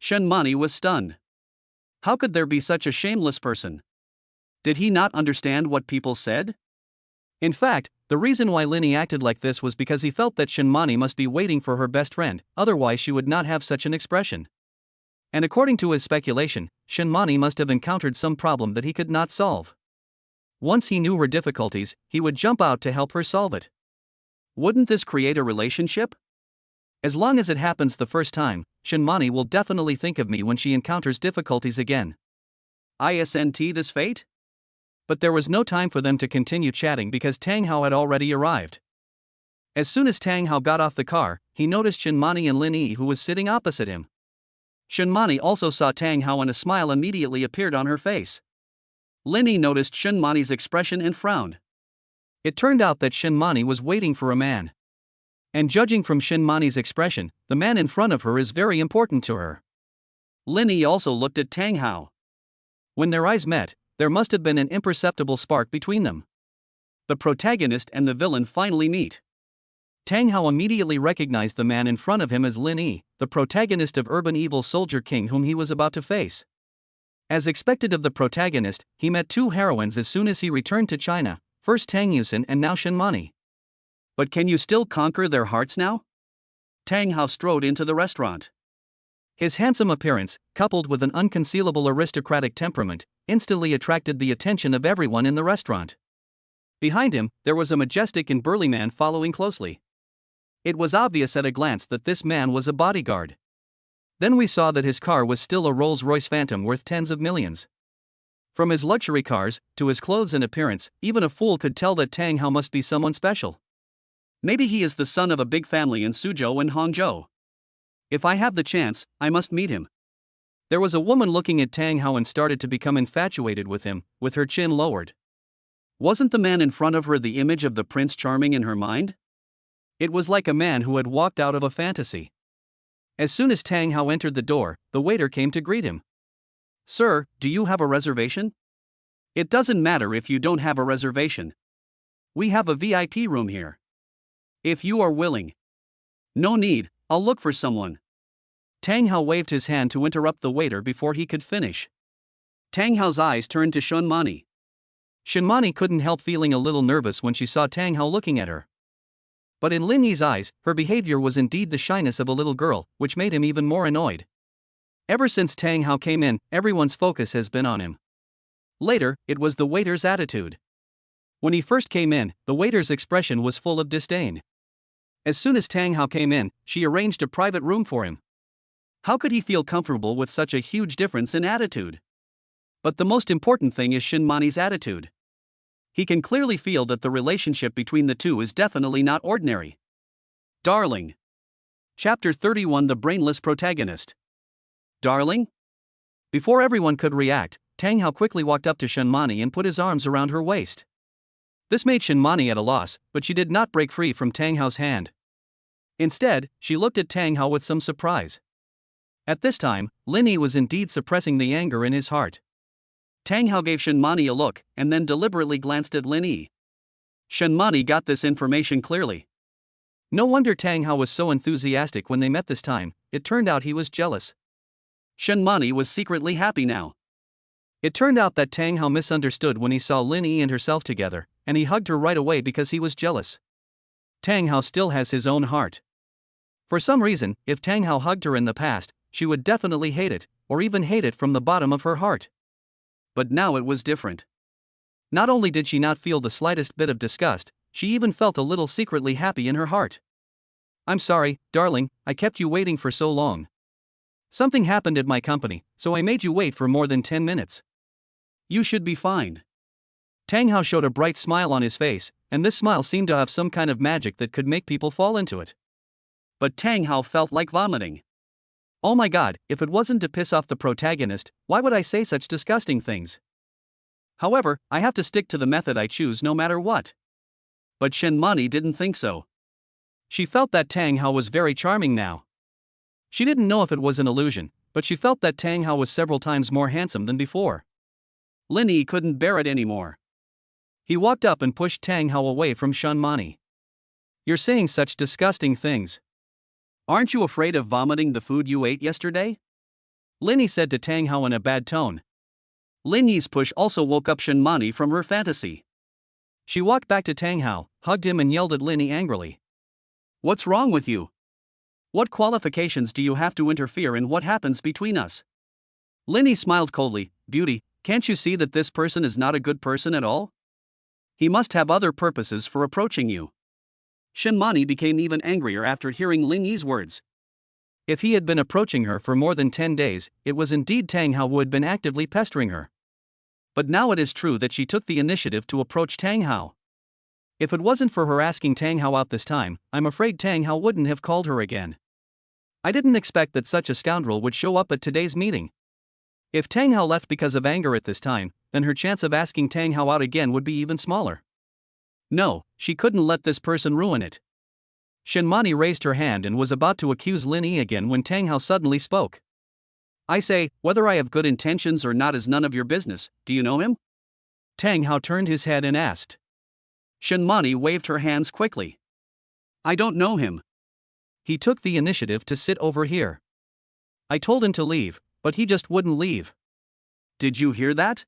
Shinmani was stunned. How could there be such a shameless person? Did he not understand what people said? In fact, the reason why Linny acted like this was because he felt that Shinmani must be waiting for her best friend, otherwise she would not have such an expression. And according to his speculation, Shinmani must have encountered some problem that he could not solve. Once he knew her difficulties, he would jump out to help her solve it. Wouldn't this create a relationship? As long as it happens the first time, Shinmani will definitely think of me when she encounters difficulties again. Isn't this fate? But there was no time for them to continue chatting because Tang Hao had already arrived. As soon as Tang Hao got off the car, he noticed Shinmani and Linny who was sitting opposite him. Shinmani also saw Tang Hao and a smile immediately appeared on her face. Linny noticed Shinmani's expression and frowned. It turned out that Shinmani was waiting for a man. And judging from Shinmani's expression, the man in front of her is very important to her. Lin Yi also looked at Tang Hao. When their eyes met, there must have been an imperceptible spark between them. The protagonist and the villain finally meet. Tang Hao immediately recognized the man in front of him as Lin Yi, the protagonist of Urban Evil Soldier King whom he was about to face. As expected of the protagonist, he met two heroines as soon as he returned to China, first Tang Yusen and now Shinmani. But can you still conquer their hearts now? Tang Hao strode into the restaurant. His handsome appearance, coupled with an unconcealable aristocratic temperament, instantly attracted the attention of everyone in the restaurant. Behind him, there was a majestic and burly man following closely. It was obvious at a glance that this man was a bodyguard. Then we saw that his car was still a Rolls-Royce Phantom worth tens of millions. From his luxury cars, to his clothes and appearance, even a fool could tell that Tang Hao must be someone special. Maybe he is the son of a big family in Suzhou and Hangzhou. If I have the chance, I must meet him. There was a woman looking at Tang Hao and started to become infatuated with him, with her chin lowered. Wasn't the man in front of her the image of the Prince Charming in her mind? It was like a man who had walked out of a fantasy. As soon as Tang Hao entered the door, the waiter came to greet him. Sir, do you have a reservation? It doesn't matter if you don't have a reservation. We have a VIP room here. If you are willing. No need, I'll look for someone. Tang Hao waved his hand to interrupt the waiter before he could finish. Tang Hao's eyes turned to Shinmani. Shinmani couldn't help feeling a little nervous when she saw Tang Hao looking at her. But in Lin Yi's eyes, her behavior was indeed the shyness of a little girl, which made him even more annoyed. Ever since Tang Hao came in, everyone's focus has been on him. Later, it was the waiter's attitude. When he first came in, the waiter's expression was full of disdain. As soon as Tang Hao came in, she arranged a private room for him. How could he feel comfortable with such a huge difference in attitude? But the most important thing is Shinmani's attitude. He can clearly feel that the relationship between the two is definitely not ordinary. Darling. Chapter 31 The Brainless Protagonist. Darling? Before everyone could react, Tang Hao quickly walked up to Shinmani and put his arms around her waist. This made Shinmani at a loss, but she did not break free from Tang Hao's hand. Instead, she looked at Tang Hao with some surprise. At this time, Lin Yi was indeed suppressing the anger in his heart. Tang Hao gave Shinmani a look and then deliberately glanced at Lin Yi. Shinmani got this information clearly. No wonder Tang Hao was so enthusiastic when they met this time. It turned out he was jealous. Shinmani was secretly happy now. It turned out that Tang Hao misunderstood when he saw Lin Yi and herself together, and he hugged her right away because he was jealous. Tang Hao still has his own heart. For some reason, if Tang Hao hugged her in the past, she would definitely hate it, or even hate it from the bottom of her heart. But now it was different. Not only did she not feel the slightest bit of disgust, she even felt a little secretly happy in her heart. I'm sorry, darling, I kept you waiting for so long. Something happened at my company, so I made you wait for more than 10 minutes. You should be fine. Tang Hao showed a bright smile on his face, and this smile seemed to have some kind of magic that could make people fall into it. But Tang Hao felt like vomiting. Oh my god, if it wasn't to piss off the protagonist, why would I say such disgusting things? However, I have to stick to the method I choose no matter what. But Shinmani didn't think so. She felt that Tang Hao was very charming now. She didn't know if it was an illusion, but she felt that Tang Hao was several times more handsome than before. Lin Yi couldn't bear it anymore. He walked up and pushed Tang Hao away from Shinmani. You're saying such disgusting things. Aren't you afraid of vomiting the food you ate yesterday? Lin Yi said to Tang Hao in a bad tone. Lin Yi's push also woke up Shinmani from her fantasy. She walked back to Tang Hao, hugged him and yelled at Lin Yi angrily. What's wrong with you? What qualifications do you have to interfere in what happens between us? Lin Yi smiled coldly. Beauty, can't you see that this person is not a good person at all? He must have other purposes for approaching you. Shinmani became even angrier after hearing Lin Yi's words. If he had been approaching her for more than 10 days, it was indeed Tang Hao who had been actively pestering her. But now it is true that she took the initiative to approach Tang Hao. If it wasn't for her asking Tang Hao out this time, I'm afraid Tang Hao wouldn't have called her again. I didn't expect that such a scoundrel would show up at today's meeting. If Tang Hao left because of anger at this time, then her chance of asking Tang Hao out again would be even smaller. No, she couldn't let this person ruin it. Shinmani raised her hand and was about to accuse Lin Yi again when Tang Hao suddenly spoke. I say, whether I have good intentions or not is none of your business. Do you know him? Tang Hao turned his head and asked. Shinmani waved her hands quickly. I don't know him. He took the initiative to sit over here. I told him to leave, but he just wouldn't leave. Did you hear that?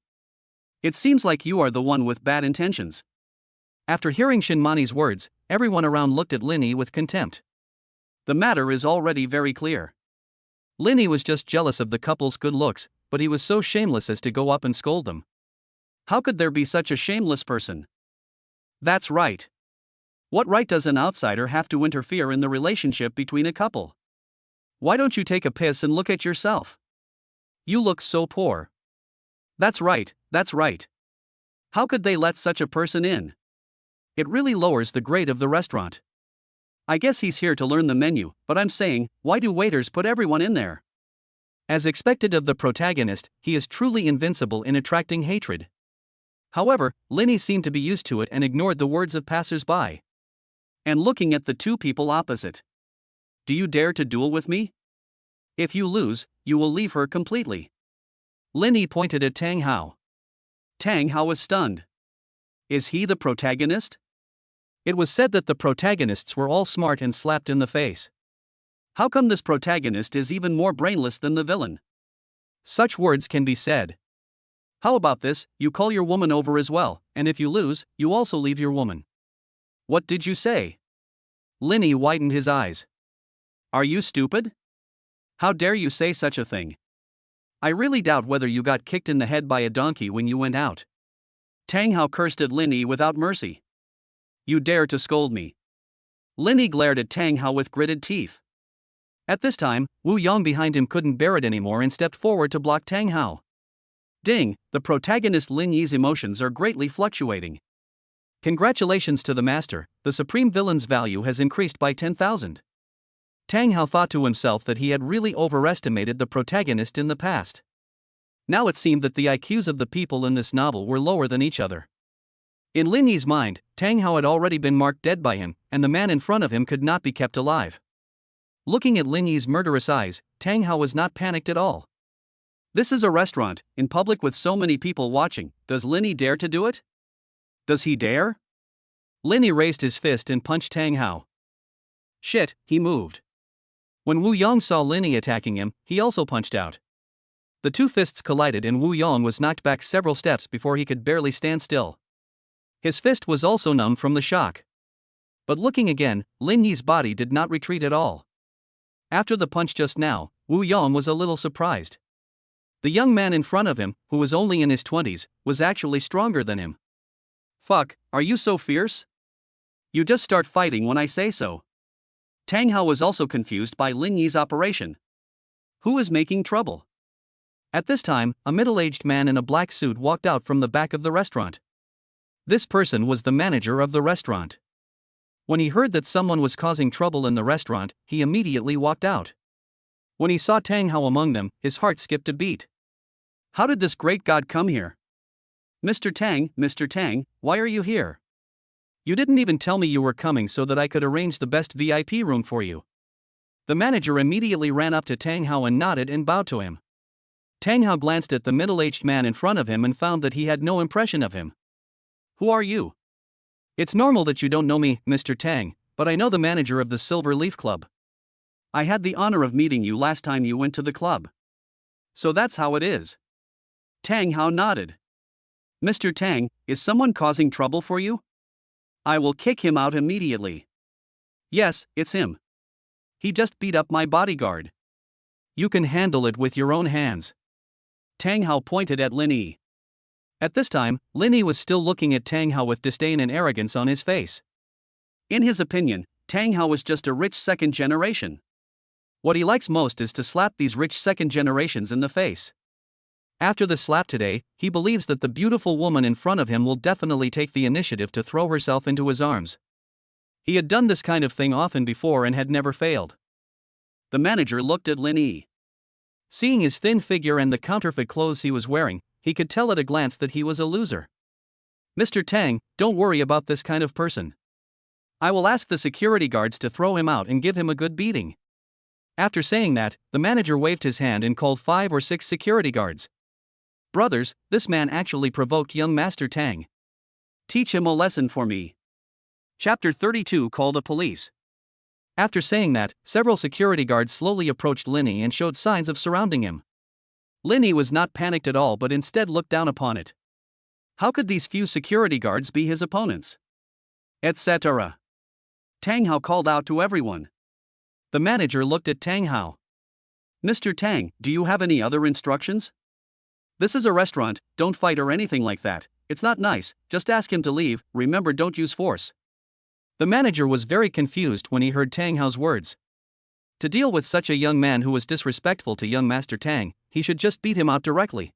It seems like you are the one with bad intentions. After hearing Shinmani's words, everyone around looked at Lin Yi with contempt. The matter is already very clear. Lin Yi was just jealous of the couple's good looks, but he was so shameless as to go up and scold them. How could there be such a shameless person? That's right. What right does an outsider have to interfere in the relationship between a couple? Why don't you take a piss and look at yourself? You look so poor. That's right, that's right. How could they let such a person in? It really lowers the grade of the restaurant. I guess he's here to learn the menu, but I'm saying, why do waiters put everyone in there? As expected of the protagonist, he is truly invincible in attracting hatred. However, Lin Yi seemed to be used to it and ignored the words of passers-by. And looking at the two people opposite. Do you dare to duel with me? If you lose, you will leave her completely. Lin Yi pointed at Tang Hao. Tang Hao was stunned. Is he the protagonist? It was said that the protagonists were all smart and slapped in the face. How come this protagonist is even more brainless than the villain? Such words can be said. How about this, you call your woman over as well, and if you lose, you also leave your woman. What did you say? Lin Yi widened his eyes. Are you stupid? How dare you say such a thing? I really doubt whether you got kicked in the head by a donkey when you went out. Tang Hao cursed at Lin Yi without mercy. You dare to scold me. Lin Yi glared at Tang Hao with gritted teeth. At this time, Wu Yong behind him couldn't bear it anymore and stepped forward to block Tang Hao. Ding, the protagonist Lin Yi's emotions are greatly fluctuating. Congratulations to the master, the supreme villain's value has increased by 10,000. Tang Hao thought to himself that he had really overestimated the protagonist in the past. Now it seemed that the IQs of the people in this novel were lower than each other. In Lin Yi's mind, Tang Hao had already been marked dead by him, and the man in front of him could not be kept alive. Looking at Lin Yi's murderous eyes, Tang Hao was not panicked at all. This is a restaurant, in public with so many people watching. Does Lin Yi dare to do it? Does he dare? Lin Yi raised his fist and punched Tang Hao. Shit, he moved. When Wu Yong saw Lin Yi attacking him, he also punched out. The two fists collided and Wu Yong was knocked back several steps before he could barely stand still. His fist was also numb from the shock. But looking again, Lin Yi's body did not retreat at all. After the punch just now, Wu Yong was a little surprised. The young man in front of him, who was only in his 20s, was actually stronger than him. Fuck, are you so fierce? You just start fighting when I say so. Tang Hao was also confused by Lin Yi's operation. Who is making trouble? At this time, a middle-aged man in a black suit walked out from the back of the restaurant. This person was the manager of the restaurant. When he heard that someone was causing trouble in the restaurant, he immediately walked out. When he saw Tang Hao among them, his heart skipped a beat. How did this great god come here? Mr. Tang, why are you here? You didn't even tell me you were coming so that I could arrange the best VIP room for you. The manager immediately ran up to Tang Hao and nodded and bowed to him. Tang Hao glanced at the middle-aged man in front of him and found that he had no impression of him. Who are you? It's normal that you don't know me, Mr. Tang, but I know the manager of the Silver Leaf Club. I had the honor of meeting you last time you went to the club. So that's how it is. Tang Hao nodded. Mr. Tang, is someone causing trouble for you? I will kick him out immediately. Yes, it's him. He just beat up my bodyguard. You can handle it with your own hands. Tang Hao pointed at Lin Yi. At this time, Lin Yi was still looking at Tang Hao with disdain and arrogance on his face. In his opinion, Tang Hao was just a rich second generation. What he likes most is to slap these rich second generations in the face. After the slap today, he believes that the beautiful woman in front of him will definitely take the initiative to throw herself into his arms. He had done this kind of thing often before and had never failed. The manager looked at Lin Yi. Seeing his thin figure and the counterfeit clothes he was wearing, he could tell at a glance that he was a loser. Mr. Tang, don't worry about this kind of person. I will ask the security guards to throw him out and give him a good beating. After saying that, the manager waved his hand and called 5 or 6 security guards. Brothers, this man actually provoked young Master Tang. Teach him a lesson for me. Chapter 32. Call the police. After saying that, several security guards slowly approached Linny and showed signs of surrounding him. Linny was not panicked at all but instead looked down upon it. How could these few security guards be his opponents? Etc. Tang Hao called out to everyone. The manager looked at Tang Hao. Mr. Tang, do you have any other instructions? This is a restaurant, don't fight or anything like that. It's not nice, just ask him to leave, remember don't use force. The manager was very confused when he heard Tang Hao's words. To deal with such a young man who was disrespectful to young Master Tang, he should just beat him out directly.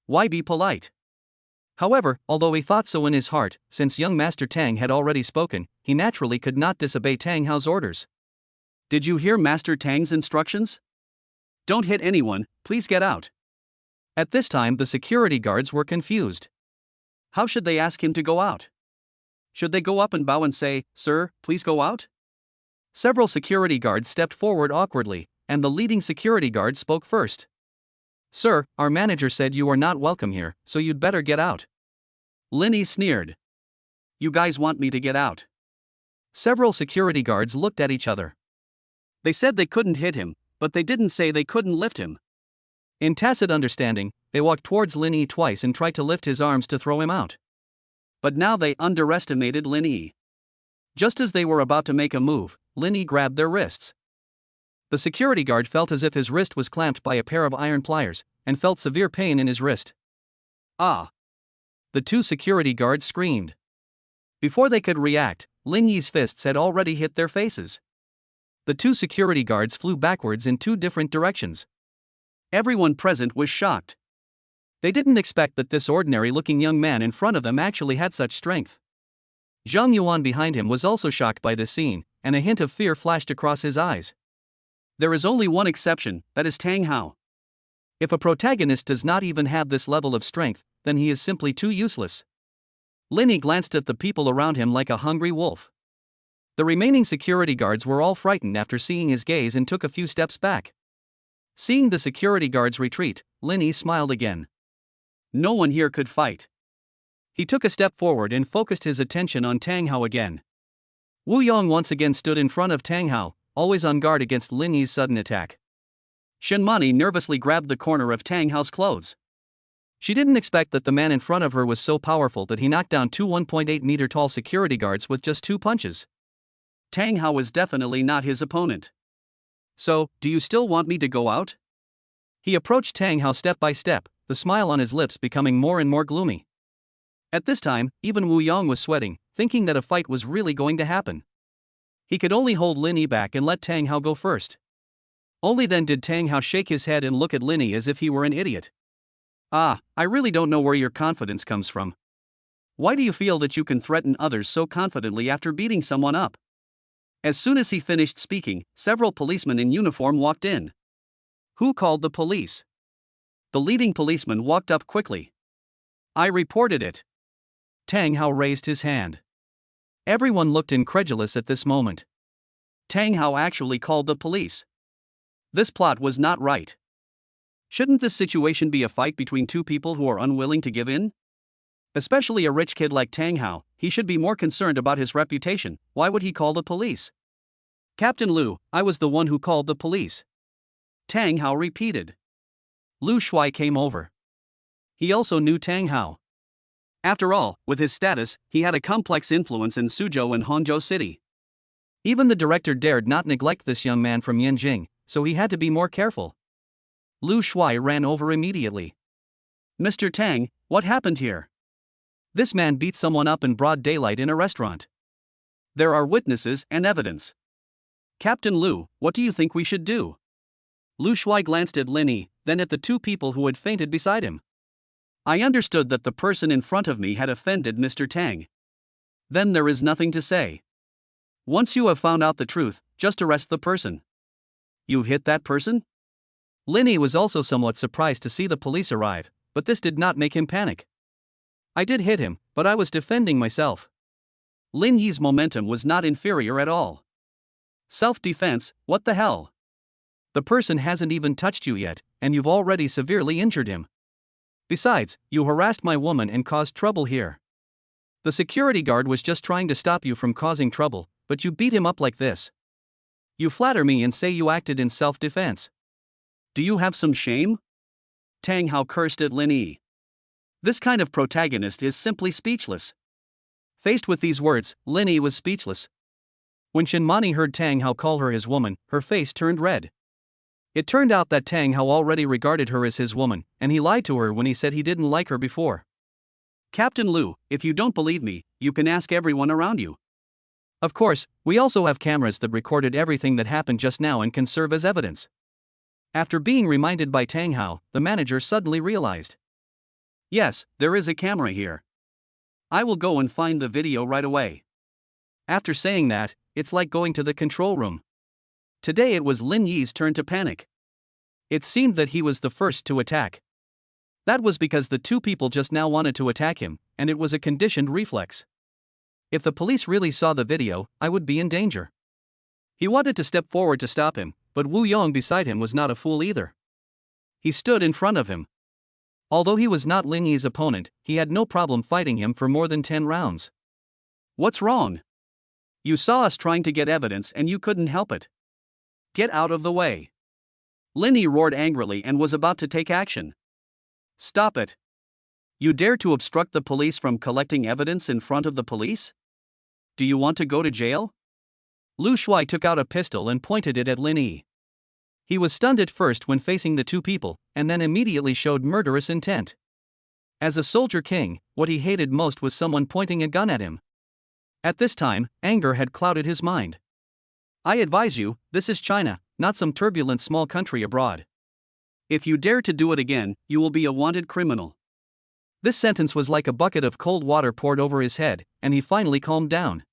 Why be polite? However, although he thought so in his heart, since young Master Tang had already spoken, he naturally could not disobey Tang Hao's orders. Did you hear Master Tang's instructions? Don't hit anyone, please get out. At this time the security guards were confused. How should they ask him to go out? Should they go up and bow and say, "Sir, please go out"? Several security guards stepped forward awkwardly, and the leading security guard spoke first. Sir, our manager said you are not welcome here, so you'd better get out. Linny sneered. You guys want me to get out? Several security guards looked at each other. They said they couldn't hit him, but they didn't say they couldn't lift him. In tacit understanding, they walked towards Linny twice and tried to lift his arms to throw him out. But now they underestimated Linny. Just as they were about to make a move, Linny grabbed their wrists. The security guard felt as if his wrist was clamped by a pair of iron pliers, and felt severe pain in his wrist. Ah! The 2 security guards screamed. Before they could react, Linny's fists had already hit their faces. The 2 security guards flew backwards in 2 different directions. Everyone present was shocked. They didn't expect that this ordinary-looking young man in front of them actually had such strength. Zhang Yuan behind him was also shocked by this scene, and a hint of fear flashed across his eyes. There is only one exception, that is Tang Hao. If a protagonist does not even have this level of strength, then he is simply too useless. Linny glanced at the people around him like a hungry wolf. The remaining security guards were all frightened after seeing his gaze and took a few steps back. Seeing the security guards retreat, Linny smiled again. No one here could fight. He took a step forward and focused his attention on Tang Hao again. Wu Yong once again stood in front of Tang Hao, always on guard against Linny's sudden attack. Shenmani nervously grabbed the corner of Tang Hao's clothes. She didn't expect that the man in front of her was so powerful that he knocked down 2 1.8-meter tall security guards with just 2 punches. Tang Hao was definitely not his opponent. So, do you still want me to go out? He approached Tang Hao step by step, the smile on his lips becoming more and more gloomy. At this time, even Wu Yong was sweating, thinking that a fight was really going to happen. He could only hold Linny back and let Tang Hao go first. Only then did Tang Hao shake his head and look at Linny as if he were an idiot. Ah, I really don't know where your confidence comes from. Why do you feel that you can threaten others so confidently after beating someone up? As soon as he finished speaking, several policemen in uniform walked in. Who called the police? The leading policeman walked up quickly. I reported it. Tang Hao raised his hand. Everyone looked incredulous at this moment. Tang Hao actually called the police. This plot was not right. Shouldn't this situation be a fight between 2 people who are unwilling to give in? Especially a rich kid like Tang Hao, he should be more concerned about his reputation. Why would he call the police? Captain Liu, I was the one who called the police. Tang Hao repeated. Lu Shuai came over. He also knew Tang Hao. After all, with his status, he had a complex influence in Suzhou and Hangzhou City. Even the director dared not neglect this young man from Yanjing, so he had to be more careful. Lu Shuai ran over immediately. Mr. Tang, what happened here? This man beat someone up in broad daylight in a restaurant. There are witnesses and evidence. Captain Liu, what do you think we should do? Lu Shuai glanced at Linny, then at the 2 people who had fainted beside him. I understood that the person in front of me had offended Mr. Tang. Then there is nothing to say. Once you have found out the truth, just arrest the person. You hit that person? Linny was also somewhat surprised to see the police arrive, but this did not make him panic. I did hit him, but I was defending myself. Lin Yi's momentum was not inferior at all. Self-defense, what the hell? The person hasn't even touched you yet, and you've already severely injured him. Besides, you harassed my woman and caused trouble here. The security guard was just trying to stop you from causing trouble, but you beat him up like this. You flatter me and say you acted in self-defense. Do you have some shame? Tang Hao cursed at Lin Yi. This kind of protagonist is simply speechless. Faced with these words, Lin Yi was speechless. When Shinmani heard Tang Hao call her his woman, her face turned red. It turned out that Tang Hao already regarded her as his woman, and he lied to her when he said he didn't like her before. Captain Lu, if you don't believe me, you can ask everyone around you. Of course, we also have cameras that recorded everything that happened just now and can serve as evidence. After being reminded by Tang Hao, the manager suddenly realized. Yes, there is a camera here. I will go and find the video right away. After saying that, it's like going to the control room. Today it was Lin Yi's turn to panic. It seemed that he was the first to attack. That was because the two people just now wanted to attack him, and it was a conditioned reflex. If the police really saw the video, I would be in danger. He wanted to step forward to stop him, but Wu Yong beside him was not a fool either. He stood in front of him. Although he was not Lin Yi's opponent, he had no problem fighting him for more than 10 rounds. What's wrong? You saw us trying to get evidence and you couldn't help it. Get out of the way. Lin Yi roared angrily and was about to take action. Stop it. You dare to obstruct the police from collecting evidence in front of the police? Do you want to go to jail? Lu Shuai took out a pistol and pointed it at Lin Yi. He was stunned at first when facing the two people, and then immediately showed murderous intent. As a soldier king, what he hated most was someone pointing a gun at him. At this time, anger had clouded his mind. I advise you, this is China, not some turbulent small country abroad. If you dare to do it again, you will be a wanted criminal. This sentence was like a bucket of cold water poured over his head, and he finally calmed down.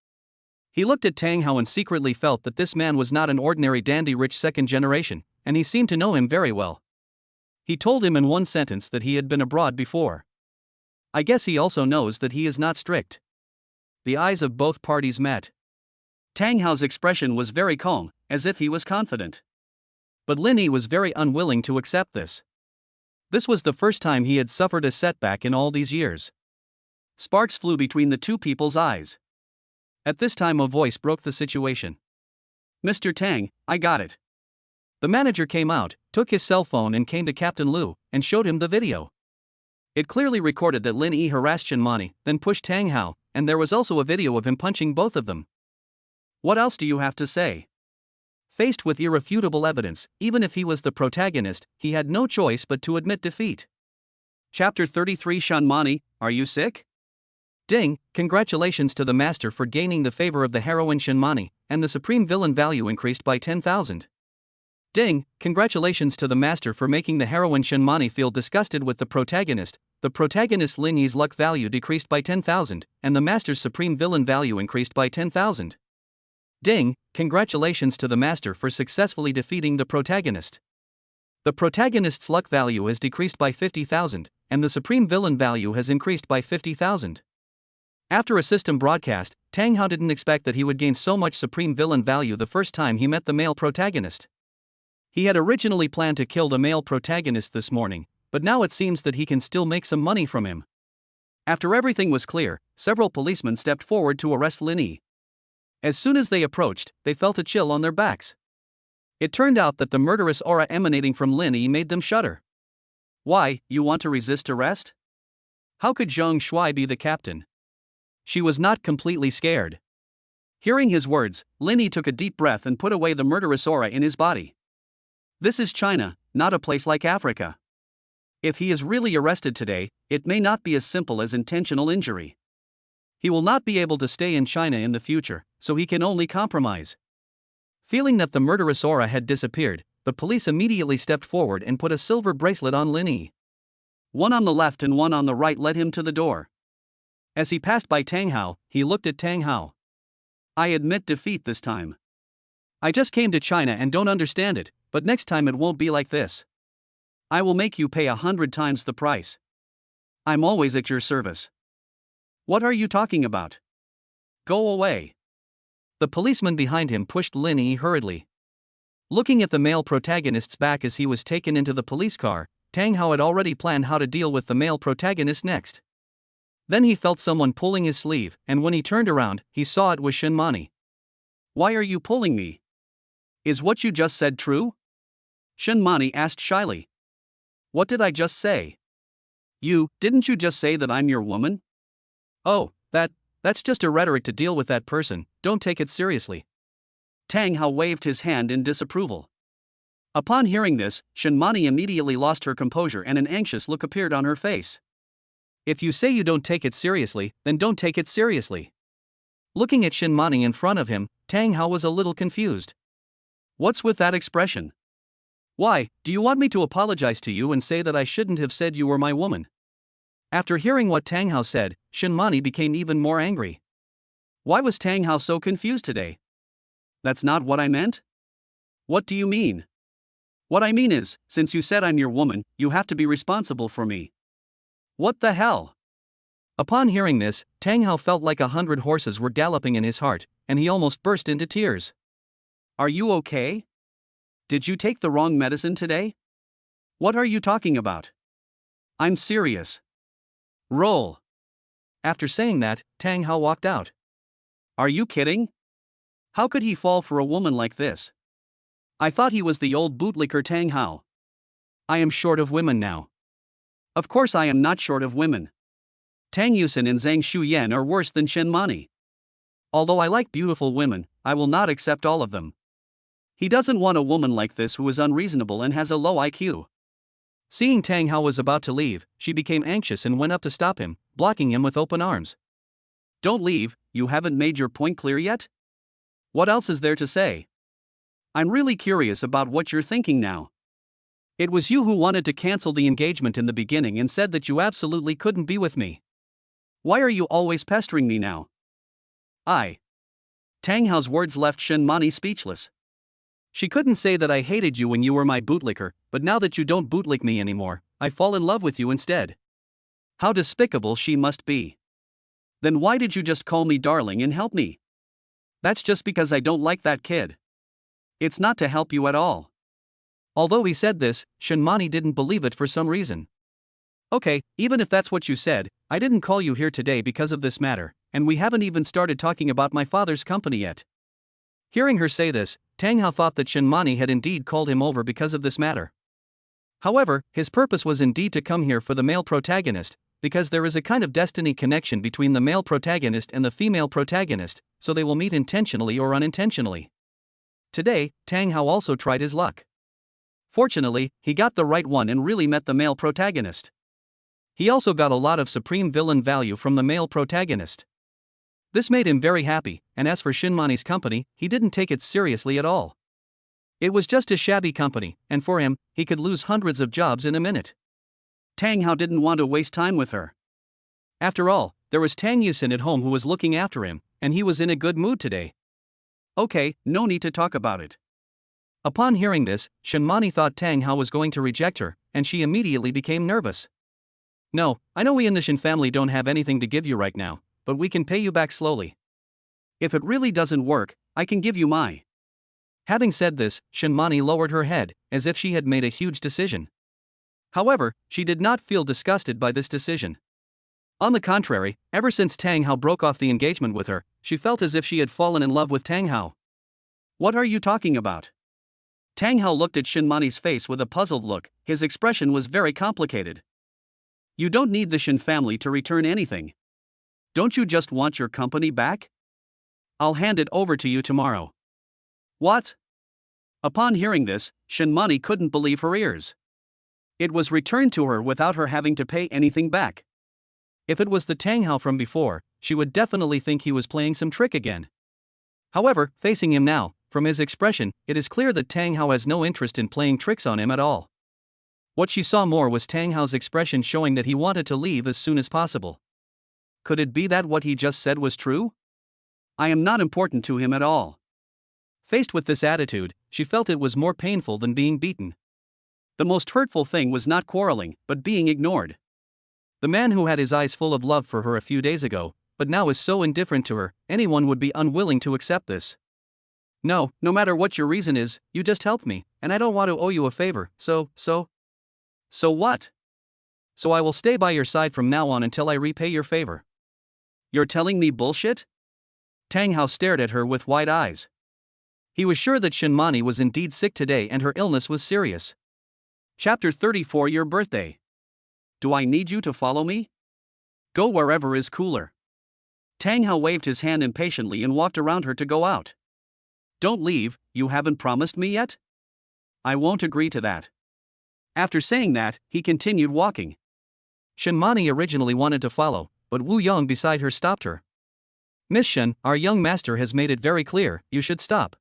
He looked at Tang Hao and secretly felt that this man was not an ordinary dandy rich second generation, and he seemed to know him very well. He told him in one sentence that he had been abroad before. I guess he also knows that he is not strict. The eyes of both parties met. Tang Hao's expression was very calm, as if he was confident. But Lin Yi was very unwilling to accept this. This was the first time he had suffered a setback in all these years. Sparks flew between the two people's eyes. At this time a voice broke the situation. Mr. Tang, I got it. The manager came out, took his cell phone and came to Captain Lu, and showed him the video. It clearly recorded that Lin Yi harassed Shinmani, then pushed Tang Hao, and there was also a video of him punching both of them. What else do you have to say? Faced with irrefutable evidence, even if he was the protagonist, he had no choice but to admit defeat. Chapter 33 Shinmani, are you sick? Ding, congratulations to the master for gaining the favor of the heroine Shinmani, and the supreme villain value increased by 10,000. Ding, congratulations to the master for making the heroine Shinmani feel disgusted with the protagonist Lin Yi's luck value decreased by 10,000, and the master's supreme villain value increased by 10,000. Ding, congratulations to the master for successfully defeating the protagonist. The protagonist's luck value has decreased by 50,000, and the supreme villain value has increased by 50,000. After a system broadcast, Tang Hao didn't expect that he would gain so much supreme villain value the first time he met the male protagonist. He had originally planned to kill the male protagonist this morning, but now it seems that he can still make some money from him. After everything was clear, several policemen stepped forward to arrest Lin Yi. As soon as they approached, they felt a chill on their backs. It turned out that the murderous aura emanating from Lin Yi made them shudder. Why, you want to resist arrest? How could Zhang Shuai be the captain? She was not completely scared. Hearing his words, Lin Yi took a deep breath and put away the murderous aura in his body. This is China, not a place like Africa. If he is really arrested today, it may not be as simple as intentional injury. He will not be able to stay in China in the future, so he can only compromise. Feeling that the murderous aura had disappeared, the police immediately stepped forward and put a silver bracelet on Lin Yi. One on the left and one on the right led him to the door. As he passed by Tang Hao, he looked at Tang Hao. I admit defeat this time. I just came to China and don't understand it, but next time it won't be like this. I will make you pay 100 times the price. I'm always at your service. What are you talking about? Go away. The policeman behind him pushed Lin Yi hurriedly. Looking at the male protagonist's back as he was taken into the police car, Tang Hao had already planned how to deal with the male protagonist next. Then he felt someone pulling his sleeve, and when he turned around, he saw it was Shinmani. Why are you pulling me? Is what you just said true? Shinmani asked shyly. What did I just say? Didn't you just say that I'm your woman? Oh, that's just a rhetoric to deal with that person, don't take it seriously. Tang Hao waved his hand in disapproval. Upon hearing this, Shinmani immediately lost her composure and an anxious look appeared on her face. If you say you don't take it seriously, then don't take it seriously. Looking at Shinmani in front of him, Tang Hao was a little confused. What's with that expression? Why, do you want me to apologize to you and say that I shouldn't have said you were my woman? After hearing what Tang Hao said, Shinmani became even more angry. Why was Tang Hao so confused today? That's not what I meant? What do you mean? What I mean is, since you said I'm your woman, you have to be responsible for me. What the hell? Upon hearing this, Tang Hao felt like 100 horses were galloping in his heart, and he almost burst into tears. Are you okay? Did you take the wrong medicine today? What are you talking about? I'm serious. Roll. After saying that, Tang Hao walked out. Are you kidding? How could he fall for a woman like this? I thought he was the old bootlicker Tang Hao. I am short of women now. Of course I am not short of women. Tang Yusen and Zhang Shuyan are worse than Shinmani. Although I like beautiful women, I will not accept all of them. He doesn't want a woman like this who is unreasonable and has a low IQ. Seeing Tang Hao was about to leave, she became anxious and went up to stop him, blocking him with open arms. Don't leave, you haven't made your point clear yet? What else is there to say? I'm really curious about what you're thinking now. It was you who wanted to cancel the engagement in the beginning and said that you absolutely couldn't be with me. Why are you always pestering me now? Tang Hao's words left Shinmani speechless. She couldn't say that I hated you when you were my bootlicker, but now that you don't bootlick me anymore, I fall in love with you instead. How despicable she must be. Then why did you just call me darling and help me? That's just because I don't like that kid. It's not to help you at all. Although he said this, Shinmani didn't believe it for some reason. Okay, even if that's what you said, I didn't call you here today because of this matter, and we haven't even started talking about my father's company yet. Hearing her say this, Tang Hao thought that Shinmani had indeed called him over because of this matter. However, his purpose was indeed to come here for the male protagonist, because there is a kind of destiny connection between the male protagonist and the female protagonist, so they will meet intentionally or unintentionally. Today, Tang Hao also tried his luck. Fortunately, he got the right one and really met the male protagonist. He also got a lot of supreme villain value from the male protagonist. This made him very happy, and as for Shinmani's company, he didn't take it seriously at all. It was just a shabby company, and for him, he could lose hundreds of jobs in a minute. Tang Hao didn't want to waste time with her. After all, there was Tang Yusen at home who was looking after him, and he was in a good mood today. Okay, no need to talk about it. Upon hearing this, Shinmani thought Tang Hao was going to reject her, and she immediately became nervous. No, I know we in the Shin family don't have anything to give you right now, but we can pay you back slowly. If it really doesn't work, I can give you my. Having said this, Shinmani lowered her head, as if she had made a huge decision. However, she did not feel disgusted by this decision. On the contrary, ever since Tang Hao broke off the engagement with her, she felt as if she had fallen in love with Tang Hao. What are you talking about? Tang Hao looked at Shinmani's face with a puzzled look, his expression was very complicated. You don't need the Shin family to return anything. Don't you just want your company back? I'll hand it over to you tomorrow. What? Upon hearing this, Shinmani couldn't believe her ears. It was returned to her without her having to pay anything back. If it was the Tang Hao from before, she would definitely think he was playing some trick again. However, facing him now, from his expression, it is clear that Tang Hao has no interest in playing tricks on him at all. What she saw more was Tang Hao's expression showing that he wanted to leave as soon as possible. Could it be that what he just said was true? I am not important to him at all. Faced with this attitude, she felt it was more painful than being beaten. The most hurtful thing was not quarreling, but being ignored. The man who had his eyes full of love for her a few days ago, but now is so indifferent to her, anyone would be unwilling to accept this. No matter what your reason is, you just helped me, and I don't want to owe you a favor, so what? So I will stay by your side from now on until I repay your favor. You're telling me bullshit? Tang Hao stared at her with wide eyes. He was sure that Shinmani was indeed sick today and her illness was serious. Chapter 34 Your birthday. Do I need you to follow me? Go wherever is cooler. Tang Hao waved his hand impatiently and walked around her to go out. Don't leave, you haven't promised me yet? I won't agree to that. After saying that, he continued walking. Shinmani originally wanted to follow, but Wu Yong beside her stopped her. Miss Shen, our young master has made it very clear, you should stop.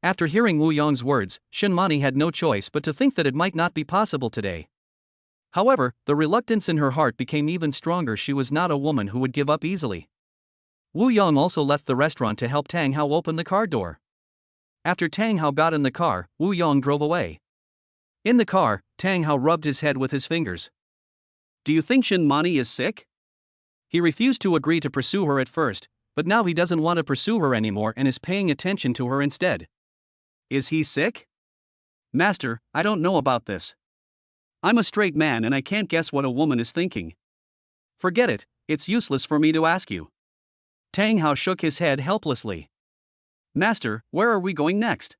After hearing Wu Yong's words, Shinmani had no choice but to think that it might not be possible today. However, the reluctance in her heart became even stronger. She was not a woman who would give up easily. Wu Yong also left the restaurant to help Tang Hao open the car door. After Tang Hao got in the car, Wu Yong drove away. In the car, Tang Hao rubbed his head with his fingers. Do you think Shinmani is sick? He refused to agree to pursue her at first, but now he doesn't want to pursue her anymore and is paying attention to her instead. Is he sick? Master, I don't know about this. I'm a straight man and I can't guess what a woman is thinking. Forget it, it's useless for me to ask you. Tang Hao shook his head helplessly. Master, where are we going next?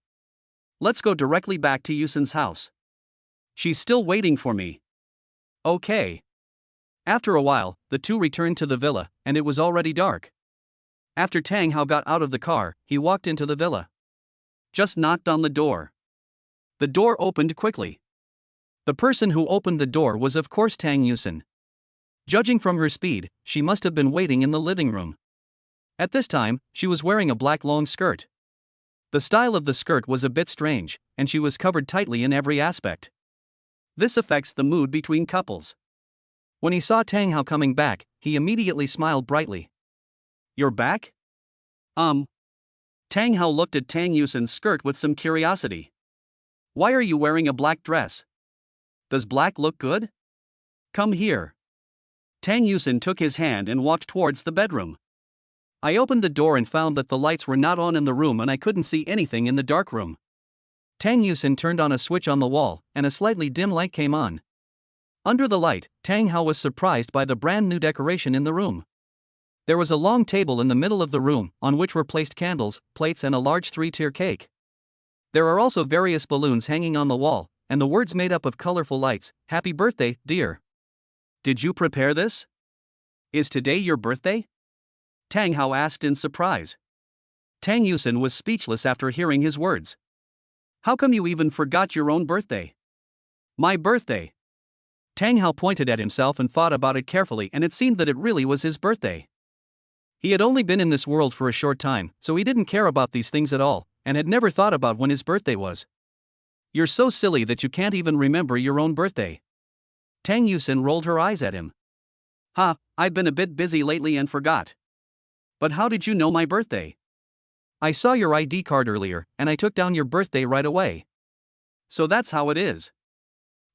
Let's go directly back to Yusin's house. She's still waiting for me. Okay. After a while, the two returned to the villa, and it was already dark. After Tang Hao got out of the car, he walked into the villa. Just knocked on the door. The door opened quickly. The person who opened the door was of course Tang Yusin. Judging from her speed, she must have been waiting in the living room. At this time, she was wearing a black long skirt. The style of the skirt was a bit strange, and she was covered tightly in every aspect. This affects the mood between couples. When he saw Tang Hao coming back, he immediately smiled brightly. You're back? Tang Hao looked at Tang Yusin's skirt with some curiosity. Why are you wearing a black dress? Does black look good? Come here. Tang Yusin took his hand and walked towards the bedroom. I opened the door and found that the lights were not on in the room and I couldn't see anything in the dark room. Tang Yusin turned on a switch on the wall, and a slightly dim light came on. Under the light, Tang Hao was surprised by the brand new decoration in the room. There was a long table in the middle of the room, on which were placed candles, plates and a large 3-tier cake. There are also various balloons hanging on the wall, and the words made up of colorful lights, "Happy birthday, dear." Did you prepare this? Is today your birthday? Tang Hao asked in surprise. Tang Yusin was speechless after hearing his words. How come you even forgot your own birthday? My birthday. Tang Hao pointed at himself and thought about it carefully, and it seemed that it really was his birthday. He had only been in this world for a short time, so he didn't care about these things at all, and had never thought about when his birthday was. You're so silly that you can't even remember your own birthday. Tang Yusin rolled her eyes at him. Ha, I've been a bit busy lately and forgot. But how did you know my birthday? I saw your ID card earlier, and I took down your birthday right away. So that's how it is.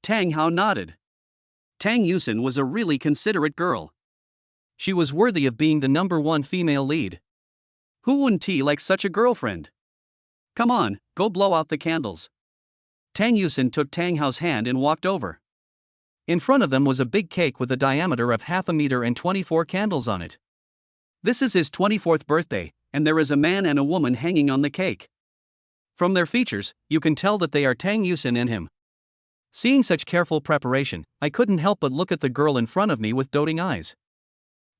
Tang Hao nodded. Tang Yusin was a really considerate girl. She was worthy of being the #1 female lead. Who wouldn't he like such a girlfriend? Come on, go blow out the candles. Tang Yusin took Tang Hao's hand and walked over. In front of them was a big cake with a diameter of half a meter and 24 candles on it. This is his 24th birthday, and there is a man and a woman hanging on the cake. From their features, you can tell that they are Tang Yusin and him. Seeing such careful preparation, I couldn't help but look at the girl in front of me with doting eyes.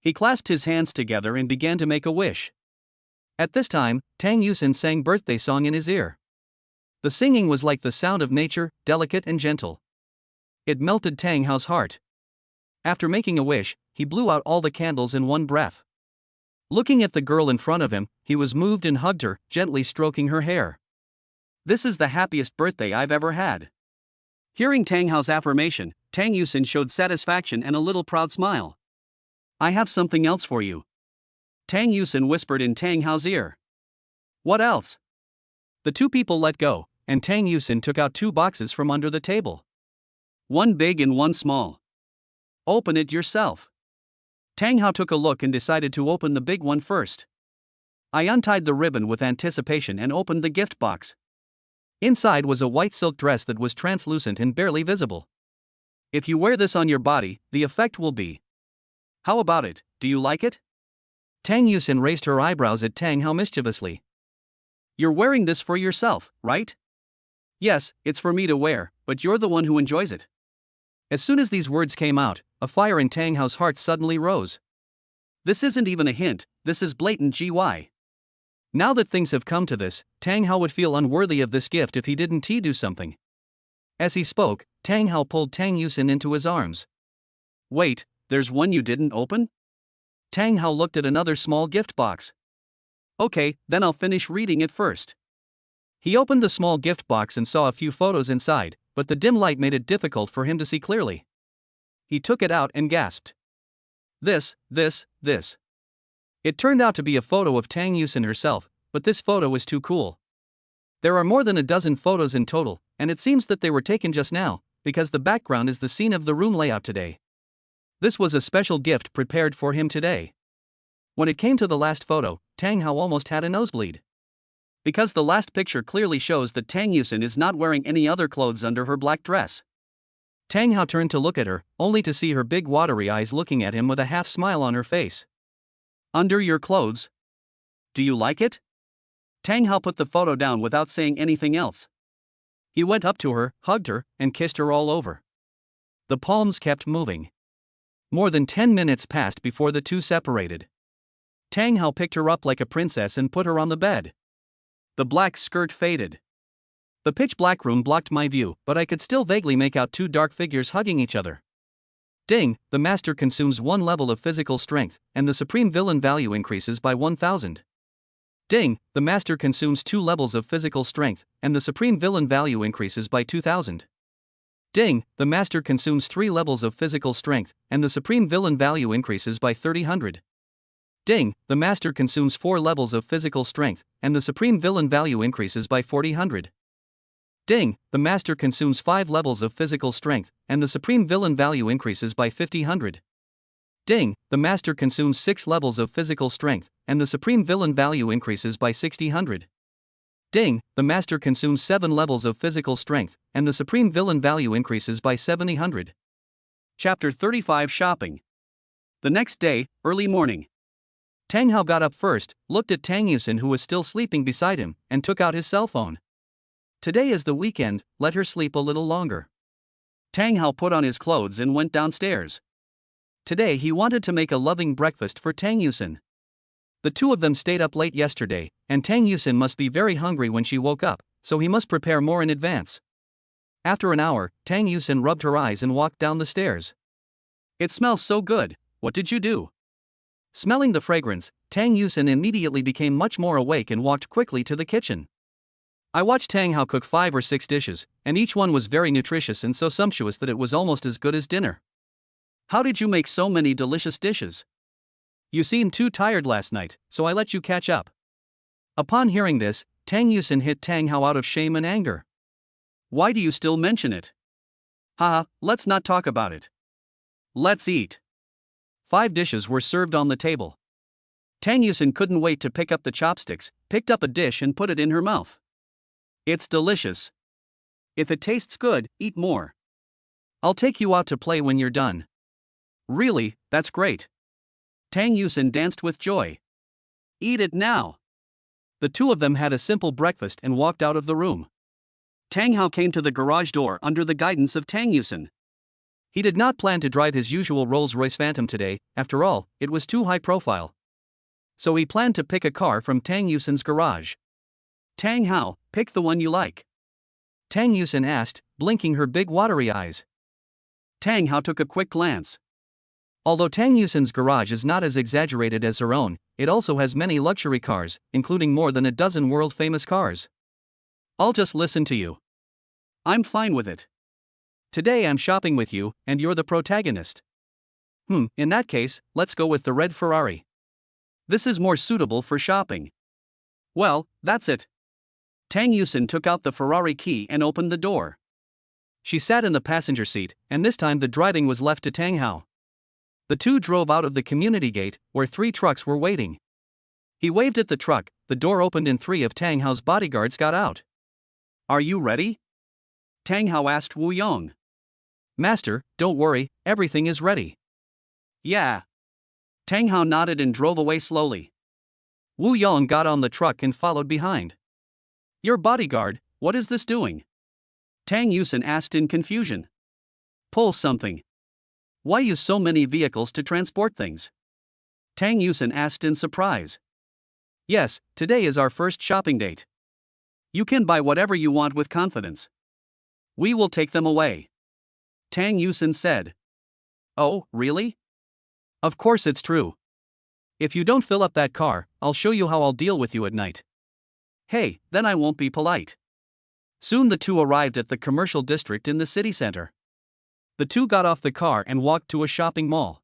He clasped his hands together and began to make a wish. At this time, Tang Yusin sang birthday song in his ear. The singing was like the sound of nature, delicate and gentle. It melted Tang Hao's heart. After making a wish, he blew out all the candles in one breath. Looking at the girl in front of him, he was moved and hugged her, gently stroking her hair. This is the happiest birthday I've ever had. Hearing Tang Hao's affirmation, Tang Yusin showed satisfaction and a little proud smile. I have something else for you. Tang Yusin whispered in Tang Hao's ear. What else? The two people let go, and Tang Yusin took out 2 boxes from under the table. One big and one small. Open it yourself. Tang Hao took a look and decided to open the big one first. I untied the ribbon with anticipation and opened the gift box. Inside was a white silk dress that was translucent and barely visible. If you wear this on your body, the effect will be. How about it, do you like it? Tang Yusin raised her eyebrows at Tang Hao mischievously. You're wearing this for yourself, right? Yes, it's for me to wear, but you're the one who enjoys it. As soon as these words came out, a fire in Tang Hao's heart suddenly rose. This isn't even a hint, this is blatant GY. Now that things have come to this, Tang Hao would feel unworthy of this gift if he didn't do something. As he spoke, Tang Hao pulled Tang Yusin into his arms. Wait, there's one you didn't open? Tang Hao looked at another small gift box. Okay, then I'll finish reading it first. He opened the small gift box and saw a few photos inside, but the dim light made it difficult for him to see clearly. He took it out and gasped. This. It turned out to be a photo of Tang Yusin herself, but this photo is too cool. There are more than a dozen photos in total, and it seems that they were taken just now, because the background is the scene of the room layout today. This was a special gift prepared for him today. When it came to the last photo, Tang Hao almost had a nosebleed. Because the last picture clearly shows that Tang Yusin is not wearing any other clothes under her black dress. Tang Hao turned to look at her, only to see her big watery eyes looking at him with a half smile on her face. Under your clothes? Do you like it? Tang Hao put the photo down without saying anything else. He went up to her, hugged her, and kissed her all over. The palms kept moving. More than 10 minutes passed before the two separated. Tang Hao picked her up like a princess and put her on the bed. The black skirt faded. The pitch-black room blocked my view, but I could still vaguely make out two dark figures hugging each other. Ding, the master consumes 1 level of physical strength, and the supreme villain value increases by 1000. Ding, the master consumes 2 levels of physical strength, and the supreme villain value increases by 2000. Ding, the master consumes 3 levels of physical strength, and the supreme villain value increases by 3000. Ding, the master consumes 4 levels of physical strength, and the supreme villain value increases by 4000. Ding, the master consumes 5 levels of physical strength, and the supreme villain value increases by 5000. Ding, the master consumes 6 levels of physical strength, and the supreme villain value increases by 6000. Ding, the master consumes 7 levels of physical strength, and the supreme villain value increases by 7000. Chapter 35 Shopping. The next day, early morning. Tang Hao got up first, looked at Tang Yusin who was still sleeping beside him, and took out his cell phone. Today is the weekend, let her sleep a little longer. Tang Hao put on his clothes and went downstairs. Today he wanted to make a loving breakfast for Tang Yusin. The two of them stayed up late yesterday, and Tang Yusin must be very hungry when she woke up, so he must prepare more in advance. After an hour, Tang Yusin rubbed her eyes and walked down the stairs. It smells so good, what did you do? Smelling the fragrance, Tang Yusin immediately became much more awake and walked quickly to the kitchen. I watched Tang Hao cook 5 or 6 dishes, and each one was very nutritious and so sumptuous that it was almost as good as dinner. How did you make so many delicious dishes? You seemed too tired last night, so I let you catch up. Upon hearing this, Tang Yusin hit Tang Hao out of shame and anger. Why do you still mention it? Haha, let's not talk about it. Let's eat. 5 dishes were served on the table. Tang Yusin couldn't wait to pick up the chopsticks, picked up a dish and put it in her mouth. It's delicious. If it tastes good, eat more. I'll take you out to play when you're done. Really, that's great. Tang Yusin danced with joy. Eat it now. The two of them had a simple breakfast and walked out of the room. Tang Hao came to the garage door under the guidance of Tang Yusin. He did not plan to drive his usual Rolls-Royce Phantom today, after all, it was too high profile. So he planned to pick a car from Tang Yusin's garage. Tang Hao, pick the one you like. Tang Yusin asked, blinking her big watery eyes. Tang Hao took a quick glance. Although Tang Yusin's garage is not as exaggerated as her own, it also has many luxury cars, including more than a dozen world-famous cars. I'll just listen to you. I'm fine with it. Today I'm shopping with you, and you're the protagonist. In that case, let's go with the red Ferrari. This is more suitable for shopping. Well, that's it. Tang Yusin took out the Ferrari key and opened the door. She sat in the passenger seat, and this time the driving was left to Tang Hao. The two drove out of the community gate, where 3 trucks were waiting. He waved at the truck, the door opened and 3 of Tang Hao's bodyguards got out. Are you ready? Tang Hao asked Wu Yong. Master, don't worry, everything is ready. Yeah. Tang Hao nodded and drove away slowly. Wu Yong got on the truck and followed behind. Your bodyguard, what is this doing? Tang Yusen asked in confusion. Pull something. Why use so many vehicles to transport things? Tang Yusen asked in surprise. Yes, today is our first shopping date. You can buy whatever you want with confidence. We will take them away. Tang Yusen said. Oh, really? Of course it's true. If you don't fill up that car, I'll show you how I'll deal with you at night. Hey, then I won't be polite. Soon the two arrived at the commercial district in the city center. The two got off the car and walked to a shopping mall.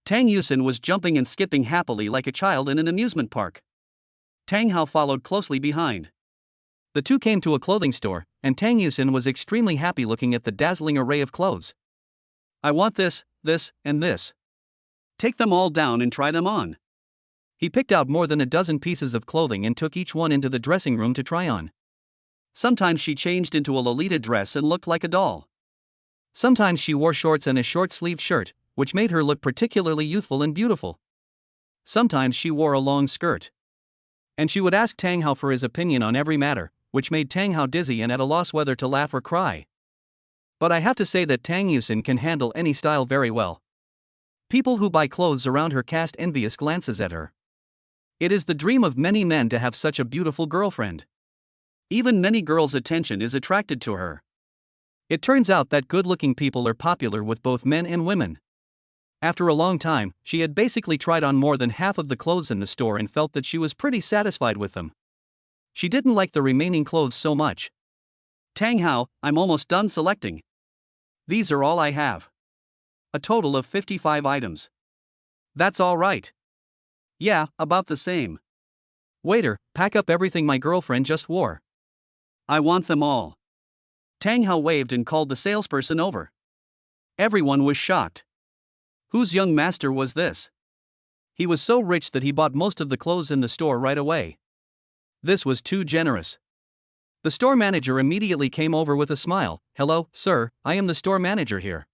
Tang Yusen was jumping and skipping happily like a child in an amusement park. Tang Hao followed closely behind. The two came to a clothing store, and Tang Yusen was extremely happy looking at the dazzling array of clothes. I want this, this, and this. Take them all down and try them on. He picked out more than a dozen pieces of clothing and took each one into the dressing room to try on. Sometimes she changed into a Lolita dress and looked like a doll. Sometimes she wore shorts and a short-sleeved shirt, which made her look particularly youthful and beautiful. Sometimes she wore a long skirt. And she would ask Tang Hao for his opinion on every matter, which made Tang Hao dizzy and at a loss whether to laugh or cry. But I have to say that Tang Yusen can handle any style very well. People who buy clothes around her cast envious glances at her. It is the dream of many men to have such a beautiful girlfriend. Even many girls' attention is attracted to her. It turns out that good-looking people are popular with both men and women. After a long time, she had basically tried on more than half of the clothes in the store and felt that she was pretty satisfied with them. She didn't like the remaining clothes so much. Tang Hao, I'm almost done selecting. These are all I have. A total of 55 items. That's all right. Yeah, about the same. Waiter, pack up everything my girlfriend just wore. I want them all. Tang Hao waved and called the salesperson over. Everyone was shocked. Whose young master was this? He was so rich that he bought most of the clothes in the store right away. This was too generous. The store manager immediately came over with a smile. Hello, sir, I am the store manager here.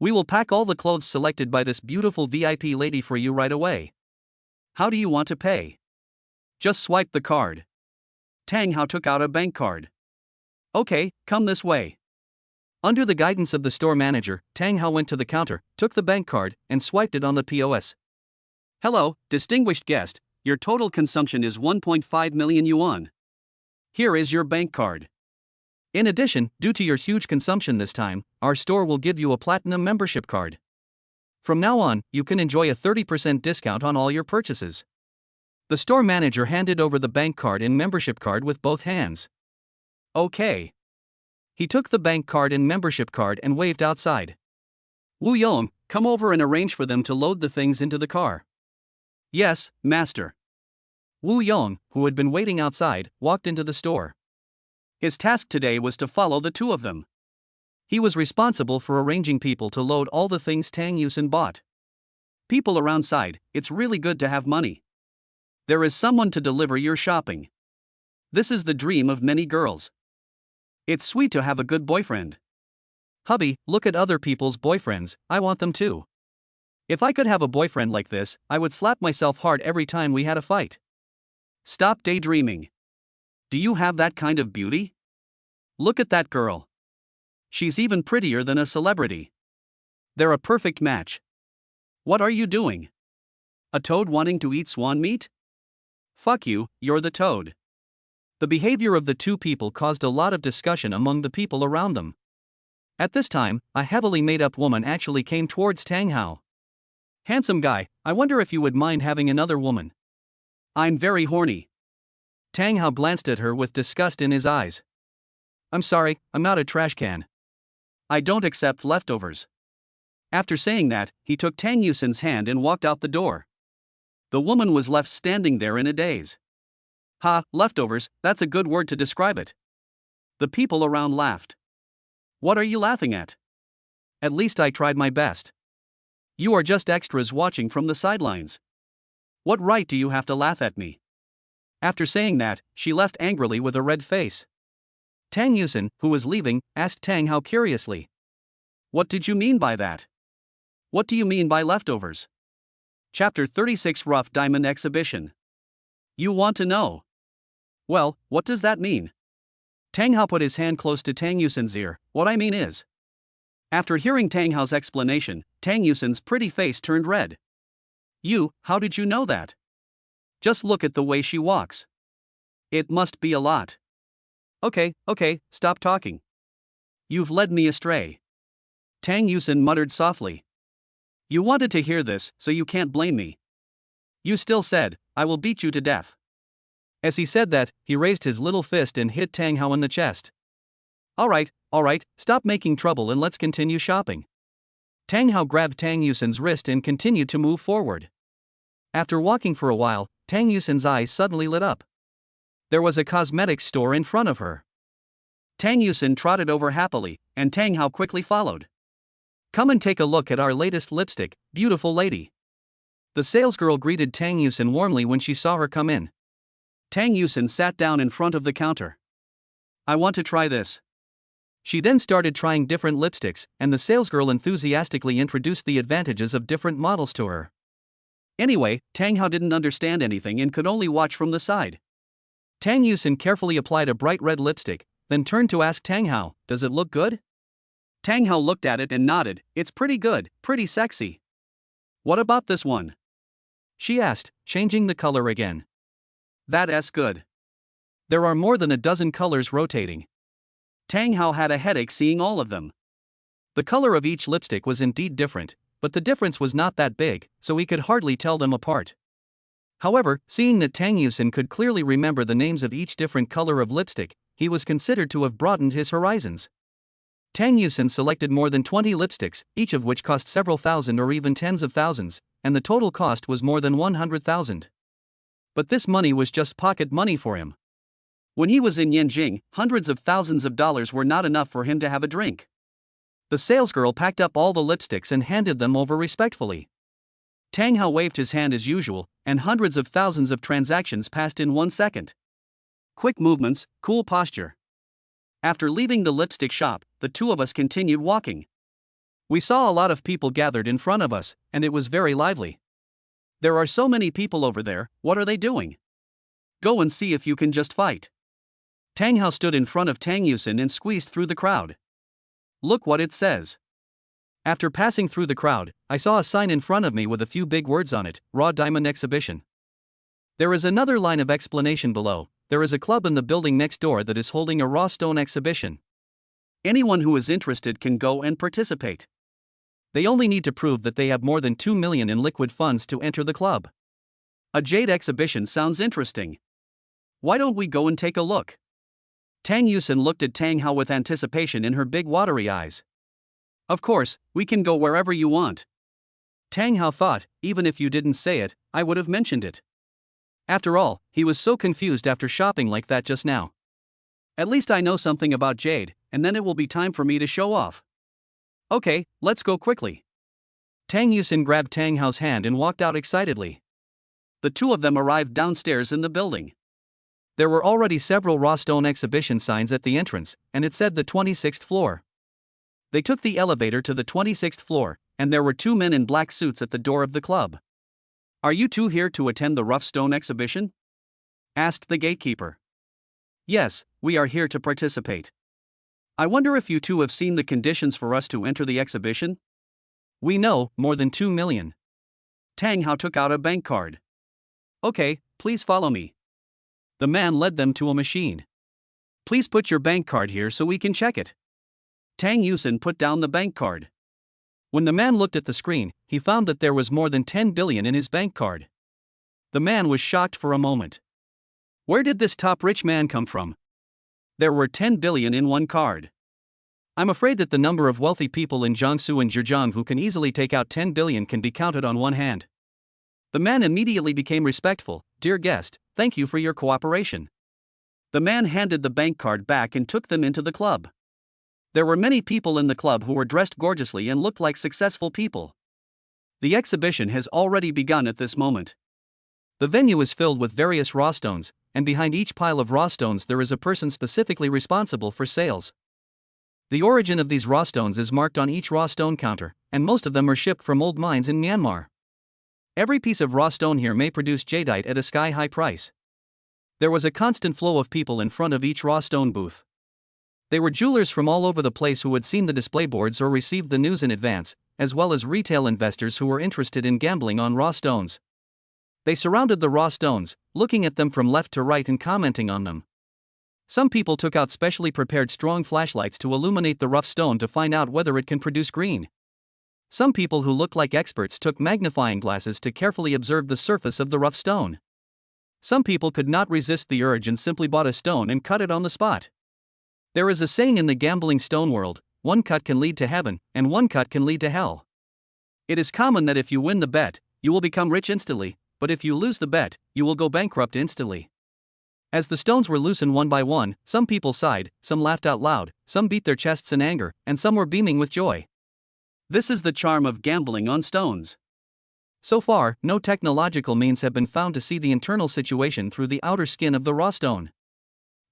We will pack all the clothes selected by this beautiful VIP lady for you right away. How do you want to pay? Just swipe the card. Tang Hao took out a bank card. Okay, come this way. Under the guidance of the store manager, Tang Hao went to the counter, took the bank card, and swiped it on the POS. Hello, distinguished guest, your total consumption is 1.5 million yuan. Here is your bank card. In addition, due to your huge consumption this time, our store will give you a platinum membership card. From now on, you can enjoy a 30% discount on all your purchases. The store manager handed over the bank card and membership card with both hands. Okay. He took the bank card and membership card and waved outside. Wu Yong, come over and arrange for them to load the things into the car. Yes, master. Wu Yong, who had been waiting outside, walked into the store. His task today was to follow the two of them. He was responsible for arranging people to load all the things Tang Yusen bought. People around side, it's really good to have money. There is someone to deliver your shopping. This is the dream of many girls. It's sweet to have a good boyfriend. Hubby, look at other people's boyfriends, I want them too. If I could have a boyfriend like this, I would slap myself hard every time we had a fight. Stop daydreaming. Do you have that kind of beauty? Look at that girl. She's even prettier than a celebrity. They're a perfect match. What are you doing? A toad wanting to eat swan meat? Fuck you, you're the toad. The behavior of the two people caused a lot of discussion among the people around them. At this time, a heavily made-up woman actually came towards Tang Hao. Handsome guy, I wonder if you would mind having another woman. I'm very horny. Tang Hao glanced at her with disgust in his eyes. I'm sorry, I'm not a trash can. I don't accept leftovers. After saying that, he took Tang Yusen's hand and walked out the door. The woman was left standing there in a daze. Ha, leftovers, that's a good word to describe it. The people around laughed. What are you laughing at? At least I tried my best. You are just extras watching from the sidelines. What right do you have to laugh at me? After saying that, she left angrily with a red face. Tang Yusin, who was leaving, asked Tang Hao curiously. What did you mean by that? What do you mean by leftovers? Chapter 36 Rough Diamond Exhibition. You want to know? Well, what does that mean? Tang Hao put his hand close to Tang Yusin's ear. What I mean is. After hearing Tang Hao's explanation, Tang Yusin's pretty face turned red. How did you know that? Just look at the way she walks. It must be a lot. Okay, stop talking. You've led me astray. Tang Yusin muttered softly. You wanted to hear this, so you can't blame me. You still said, I will beat you to death. As he said that, he raised his little fist and hit Tang Hao in the chest. Alright, stop making trouble and let's continue shopping. Tang Hao grabbed Tang Yusin's wrist and continued to move forward. After walking for a while, Tang Yusin's eyes suddenly lit up. There was a cosmetics store in front of her. Tang Yusin trotted over happily, and Tang Hao quickly followed. Come and take a look at our latest lipstick, beautiful lady. The salesgirl greeted Tang Yusin warmly when she saw her come in. Tang Yusin sat down in front of the counter. I want to try this. She then started trying different lipsticks, and the salesgirl enthusiastically introduced the advantages of different models to her. Anyway, Tang Hao didn't understand anything and could only watch from the side. Tang Yusin carefully applied a bright red lipstick, then turned to ask Tang Hao, does it look good? Tang Hao looked at it and nodded, it's pretty good, pretty sexy. What about this one? She asked, changing the color again. That's good. There are more than a dozen colors rotating. Tang Hao had a headache seeing all of them. The color of each lipstick was indeed different, but the difference was not that big, so he could hardly tell them apart. However, seeing that Tang Yusin could clearly remember the names of each different color of lipstick, he was considered to have broadened his horizons. Tang Yusin selected more than 20 lipsticks, each of which cost several thousand or even tens of thousands, and the total cost was more than 100,000. But this money was just pocket money for him. When he was in Yanjing, hundreds of thousands of dollars were not enough for him to have a drink. The salesgirl packed up all the lipsticks and handed them over respectfully. Tang Hao waved his hand as usual, and hundreds of thousands of transactions passed in 1 second. Quick movements, cool posture. After leaving the lipstick shop, the two of us continued walking. We saw a lot of people gathered in front of us, and it was very lively. There are so many people over there, what are they doing? Go and see if you can just fight. Tang Hao stood in front of Tang Yusin and squeezed through the crowd. Look what it says. After passing through the crowd, I saw a sign in front of me with a few big words on it, Raw Diamond Exhibition. There is another line of explanation below. There is a club in the building next door that is holding a raw stone exhibition. Anyone who is interested can go and participate. They only need to prove that they have more than 2 million in liquid funds to enter the club. A jade exhibition sounds interesting. Why don't we go and take a look? Tang Yusin looked at Tang Hao with anticipation in her big watery eyes. Of course, we can go wherever you want. Tang Hao thought, even if you didn't say it, I would have mentioned it. After all, he was so confused after shopping like that just now. At least I know something about jade, and then it will be time for me to show off. Okay, let's go quickly. Tang Yusin grabbed Tang Hao's hand and walked out excitedly. The two of them arrived downstairs in the building. There were already several raw stone exhibition signs at the entrance, and it said the 26th floor. They took the elevator to the 26th floor, and there were 2 men in black suits at the door of the club. Are you two here to attend the rough stone exhibition? Asked the gatekeeper. Yes, we are here to participate. I wonder if you two have seen the conditions for us to enter the exhibition? We know, more than 2 million. Tang Hao took out a bank card. Okay, please follow me. The man led them to a machine. Please put your bank card here so we can check it. Tang Yusin put down the bank card. When the man looked at the screen, he found that there was more than 10 billion in his bank card. The man was shocked for a moment. Where did this top rich man come from? There were 10 billion in one card. I'm afraid that the number of wealthy people in Jiangsu and Zhejiang who can easily take out 10 billion can be counted on one hand. The man immediately became respectful. Dear guest, thank you for your cooperation. The man handed the bank card back and took them into the club. There were many people in the club who were dressed gorgeously and looked like successful people. The exhibition has already begun at this moment. The venue is filled with various raw stones, and behind each pile of raw stones there is a person specifically responsible for sales. The origin of these raw stones is marked on each raw stone counter, and most of them are shipped from old mines in Myanmar. Every piece of raw stone here may produce jadeite at a sky-high price. There was a constant flow of people in front of each raw stone booth. They were jewelers from all over the place who had seen the display boards or received the news in advance, as well as retail investors who were interested in gambling on raw stones. They surrounded the raw stones, looking at them from left to right and commenting on them. Some people took out specially prepared strong flashlights to illuminate the rough stone to find out whether it can produce green. Some people who looked like experts took magnifying glasses to carefully observe the surface of the rough stone. Some people could not resist the urge and simply bought a stone and cut it on the spot. There is a saying in the gambling stone world, one cut can lead to heaven, and one cut can lead to hell. It is common that if you win the bet, you will become rich instantly, but if you lose the bet, you will go bankrupt instantly. As the stones were loosened one by one, some people sighed, some laughed out loud, some beat their chests in anger, and some were beaming with joy. This is the charm of gambling on stones. So far, no technological means have been found to see the internal situation through the outer skin of the raw stone.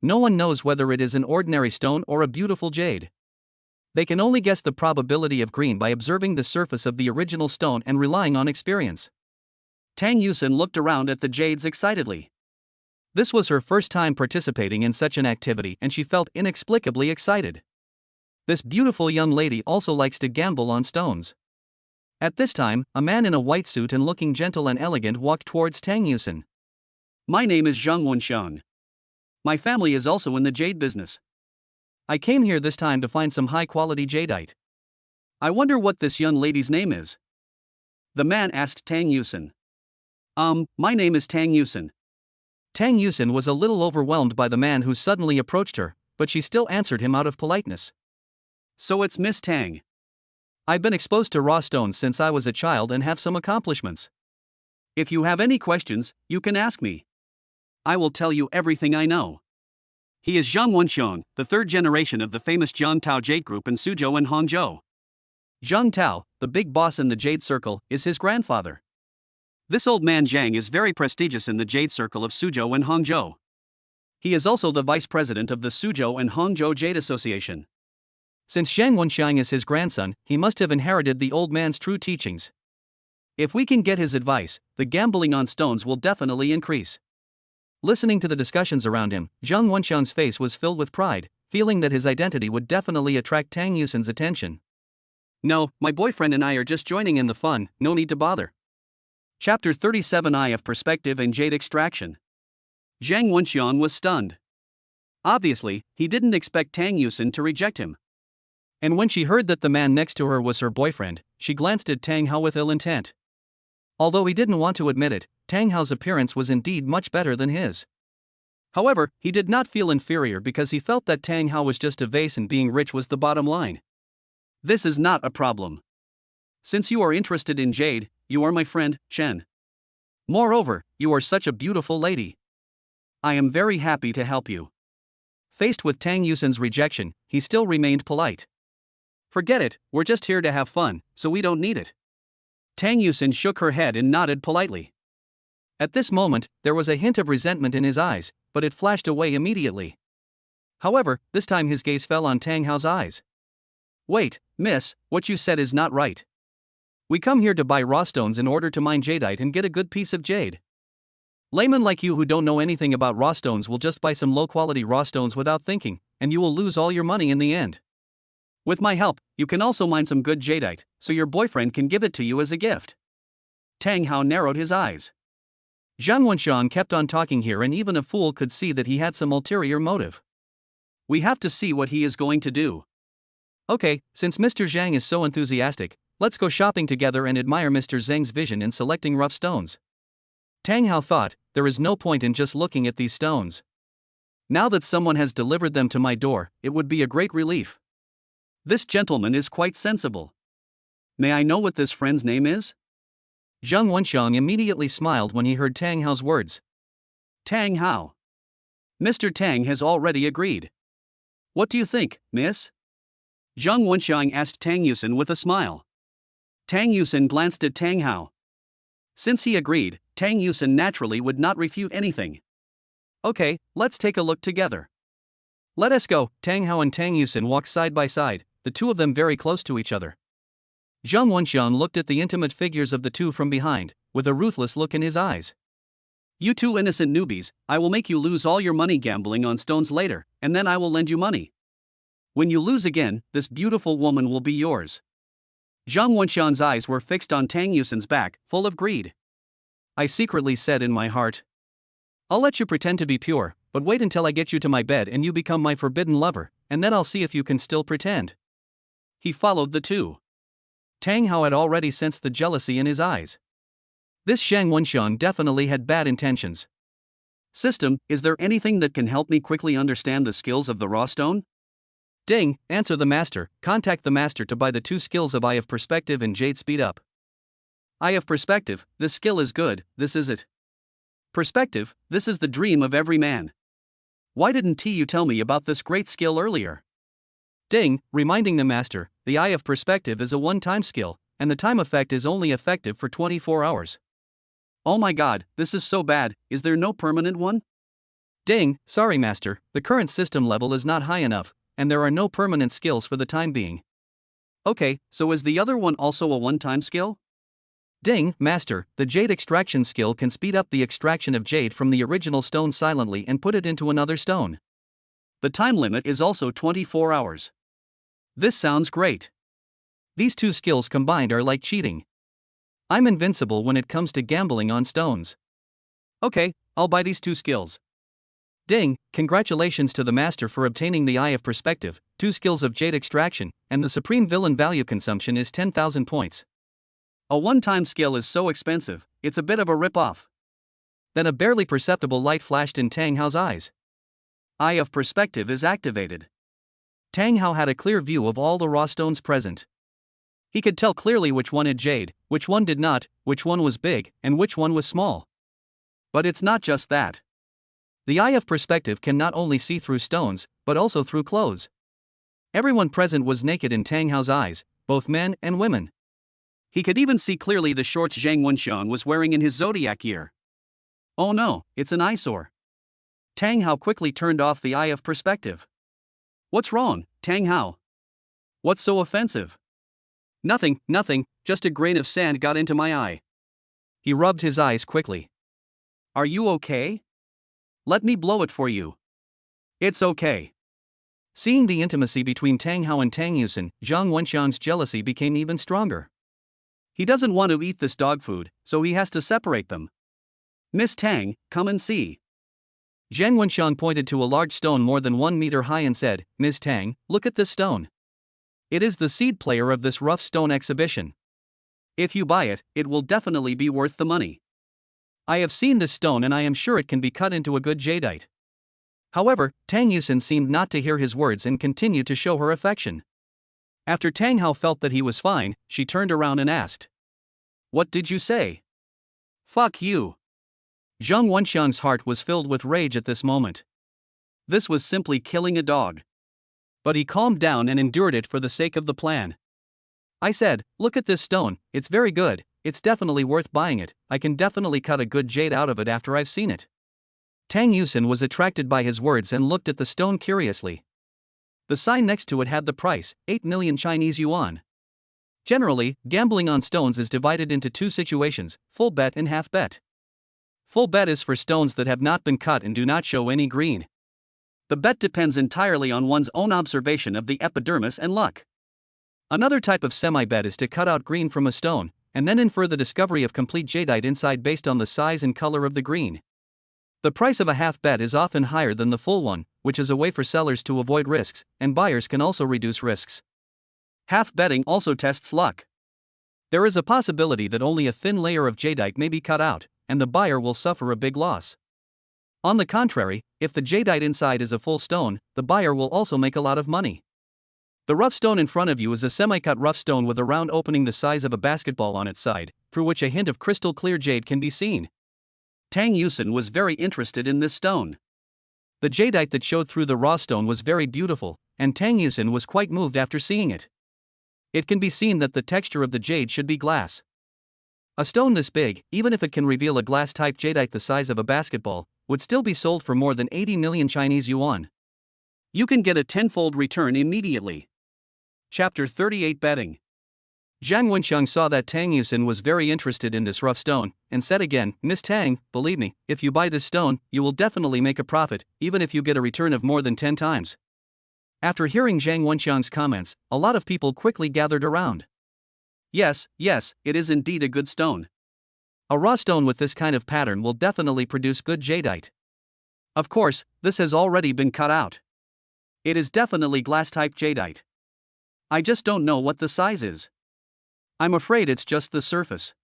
No one knows whether it is an ordinary stone or a beautiful jade. They can only guess the probability of green by observing the surface of the original stone and relying on experience. Tang Yusin looked around at the jades excitedly. This was her first time participating in such an activity and she felt inexplicably excited. This beautiful young lady also likes to gamble on stones. At this time, a man in a white suit and looking gentle and elegant walked towards Tang Yusin. My name is Zhang Wenxiang. My family is also in the jade business. I came here this time to find some high-quality jadeite. I wonder what this young lady's name is. The man asked Tang Yusin. My name is Tang Yusin. Tang Yusin was a little overwhelmed by the man who suddenly approached her, but she still answered him out of politeness. So it's Miss Tang. I've been exposed to raw stones since I was a child and have some accomplishments. If you have any questions, you can ask me. I will tell you everything I know. He is Zhang Wenxiang, the third generation of the famous Zhang Tao Jade Group in Suzhou and Hangzhou. Zhang Tao, the big boss in the Jade Circle, is his grandfather. This old man Zhang is very prestigious in the Jade Circle of Suzhou and Hangzhou. He is also the vice president of the Suzhou and Hangzhou Jade Association. Since Zhang Wenxiang is his grandson, he must have inherited the old man's true teachings. If we can get his advice, the gambling on stones will definitely increase. Listening to the discussions around him, Zhang Wenxiang's face was filled with pride, feeling that his identity would definitely attract Tang Yusin's attention. No, my boyfriend and I are just joining in the fun, no need to bother. Chapter 37 Eye of Perspective and Jade Extraction. Zhang Wenxiang was stunned. Obviously, he didn't expect Tang Yusin to reject him. And when she heard that the man next to her was her boyfriend, she glanced at Tang Hao with ill intent. Although he didn't want to admit it, Tang Hao's appearance was indeed much better than his. However, he did not feel inferior because he felt that Tang Hao was just a vase and being rich was the bottom line. This is not a problem. Since you are interested in jade, you are my friend, Chen. Moreover, you are such a beautiful lady. I am very happy to help you. Faced with Tang Yusin's rejection, he still remained polite. Forget it, we're just here to have fun, so we don't need it. Tang Yusin shook her head and nodded politely. At this moment, there was a hint of resentment in his eyes, but it flashed away immediately. However, this time his gaze fell on Tang Hao's eyes. Wait, miss, what you said is not right. We come here to buy raw stones in order to mine jadeite and get a good piece of jade. Laymen like you who don't know anything about raw stones will just buy some low-quality raw stones without thinking, and you will lose all your money in the end. With my help, you can also mine some good jadeite, so your boyfriend can give it to you as a gift. Tang Hao narrowed his eyes. Zhang Wenxiang kept on talking here and even a fool could see that he had some ulterior motive. We have to see what he is going to do. Okay, since Mr. Zhang is so enthusiastic, let's go shopping together and admire Mr. Zhang's vision in selecting rough stones. Tang Hao thought, there is no point in just looking at these stones. Now that someone has delivered them to my door, it would be a great relief. This gentleman is quite sensible. May I know what this friend's name is? Zhang Wenxiang immediately smiled when he heard Tang Hao's words. Tang Hao. Mr. Tang has already agreed. What do you think, miss? Zhang Wenxiang asked Tang Yusin with a smile. Tang Yusin glanced at Tang Hao. Since he agreed, Tang Yusin naturally would not refute anything. Okay, let's take a look together. Let us go. Tang Hao and Tang Yusin walked side by side, the two of them very close to each other. Zhang Wenxiang looked at the intimate figures of the two from behind, with a ruthless look in his eyes. You two innocent newbies, I will make you lose all your money gambling on stones later, and then I will lend you money. When you lose again, this beautiful woman will be yours. Zhang Wenxiang's eyes were fixed on Tang Yusin's back, full of greed. I secretly said in my heart, I'll let you pretend to be pure, but wait until I get you to my bed and you become my forbidden lover, and then I'll see if you can still pretend. He followed the two. Tang Hao had already sensed the jealousy in his eyes. This Zhang Wenxiang definitely had bad intentions. System, is there anything that can help me quickly understand the skills of the raw stone? Ding, answer the master. Contact the master to buy the two skills of Eye of Perspective and Jade Speed Up. Eye of Perspective, this skill is good, this is it. Perspective, this is the dream of every man. Why didn't you tell me about this great skill earlier? Ding, reminding the master, the Eye of Perspective is a one-time skill, and the time effect is only effective for 24 hours. Oh my god, this is so bad, is there no permanent one? Ding, sorry master, the current system level is not high enough, and there are no permanent skills for the time being. Okay, so is the other one also a one-time skill? Ding, master, the jade extraction skill can speed up the extraction of jade from the original stone silently and put it into another stone. The time limit is also 24 hours. This sounds great. These two skills combined are like cheating. I'm invincible when it comes to gambling on stones. Okay, I'll buy these two skills. Ding, congratulations to the master for obtaining the Eye of Perspective, 2 skills of jade extraction, and the supreme villain value consumption is 10,000 points. A one-time skill is so expensive, it's a bit of a rip-off. Then a barely perceptible light flashed in Tang Hao's eyes. Eye of Perspective is activated. Tang Hao had a clear view of all the raw stones present. He could tell clearly which one had jade, which one did not, which one was big, and which one was small. But it's not just that. The Eye of Perspective can not only see through stones, but also through clothes. Everyone present was naked in Tang Hao's eyes, both men and women. He could even see clearly the shorts Zhang Wenxiang was wearing in his zodiac year. Oh no, it's an eyesore. Tang Hao quickly turned off the Eye of Perspective. What's wrong, Tang Hao? What's so offensive? Nothing, just a grain of sand got into my eye. He rubbed his eyes quickly. Are you okay? Let me blow it for you. It's okay. Seeing the intimacy between Tang Hao and Tang Yusin, Zhang Wenxiang's jealousy became even stronger. He doesn't want to eat this dog food, so he has to separate them. Miss Tang, come and see. Zhang Wenxiang pointed to a large stone more than 1 meter high and said, Ms. Tang, look at this stone. It is the seed player of this rough stone exhibition. If you buy it, it will definitely be worth the money. I have seen this stone and I am sure it can be cut into a good jadeite. However, Tang Yusin seemed not to hear his words and continued to show her affection. After Tang Hao felt that he was fine, she turned around and asked, What did you say? Fuck you. Zhang Wenxiang's heart was filled with rage at this moment. This was simply killing a dog. But he calmed down and endured it for the sake of the plan. I said, look at this stone, it's very good, it's definitely worth buying it, I can definitely cut a good jade out of it after I've seen it. Tang Yusin was attracted by his words and looked at the stone curiously. The sign next to it had the price, 8 million Chinese yuan. Generally, gambling on stones is divided into 2 situations, full bet and half bet. Full bet is for stones that have not been cut and do not show any green. The bet depends entirely on one's own observation of the epidermis and luck. Another type of semi-bet is to cut out green from a stone, and then infer the discovery of complete jadeite inside based on the size and color of the green. The price of a half bet is often higher than the full one, which is a way for sellers to avoid risks, and buyers can also reduce risks. Half betting also tests luck. There is a possibility that only a thin layer of jadeite may be cut out, and the buyer will suffer a big loss. On the contrary, if the jadeite inside is a full stone, the buyer will also make a lot of money. The rough stone in front of you is a semi-cut rough stone with a round opening the size of a basketball on its side, through which a hint of crystal clear jade can be seen. Tang Yusin was very interested in this stone. The jadeite that showed through the raw stone was very beautiful, and Tang Yusin was quite moved after seeing it. It can be seen that the texture of the jade should be glass. A stone this big, even if it can reveal a glass-type jadeite the size of a basketball, would still be sold for more than 80 million Chinese yuan. You can get a tenfold return immediately. Chapter 38 Betting. Zhang Wenxiang saw that Tang Yusin was very interested in this rough stone, and said again, "Miss Tang, believe me, if you buy this stone, you will definitely make a profit, even if you get a return of more than 10 times. After hearing Zhang Wenxiang's comments, a lot of people quickly gathered around. Yes, it is indeed a good stone. A raw stone with this kind of pattern will definitely produce good jadeite. Of course, this has already been cut out. It is definitely glass-type jadeite. I just don't know what the size is. I'm afraid it's just the surface.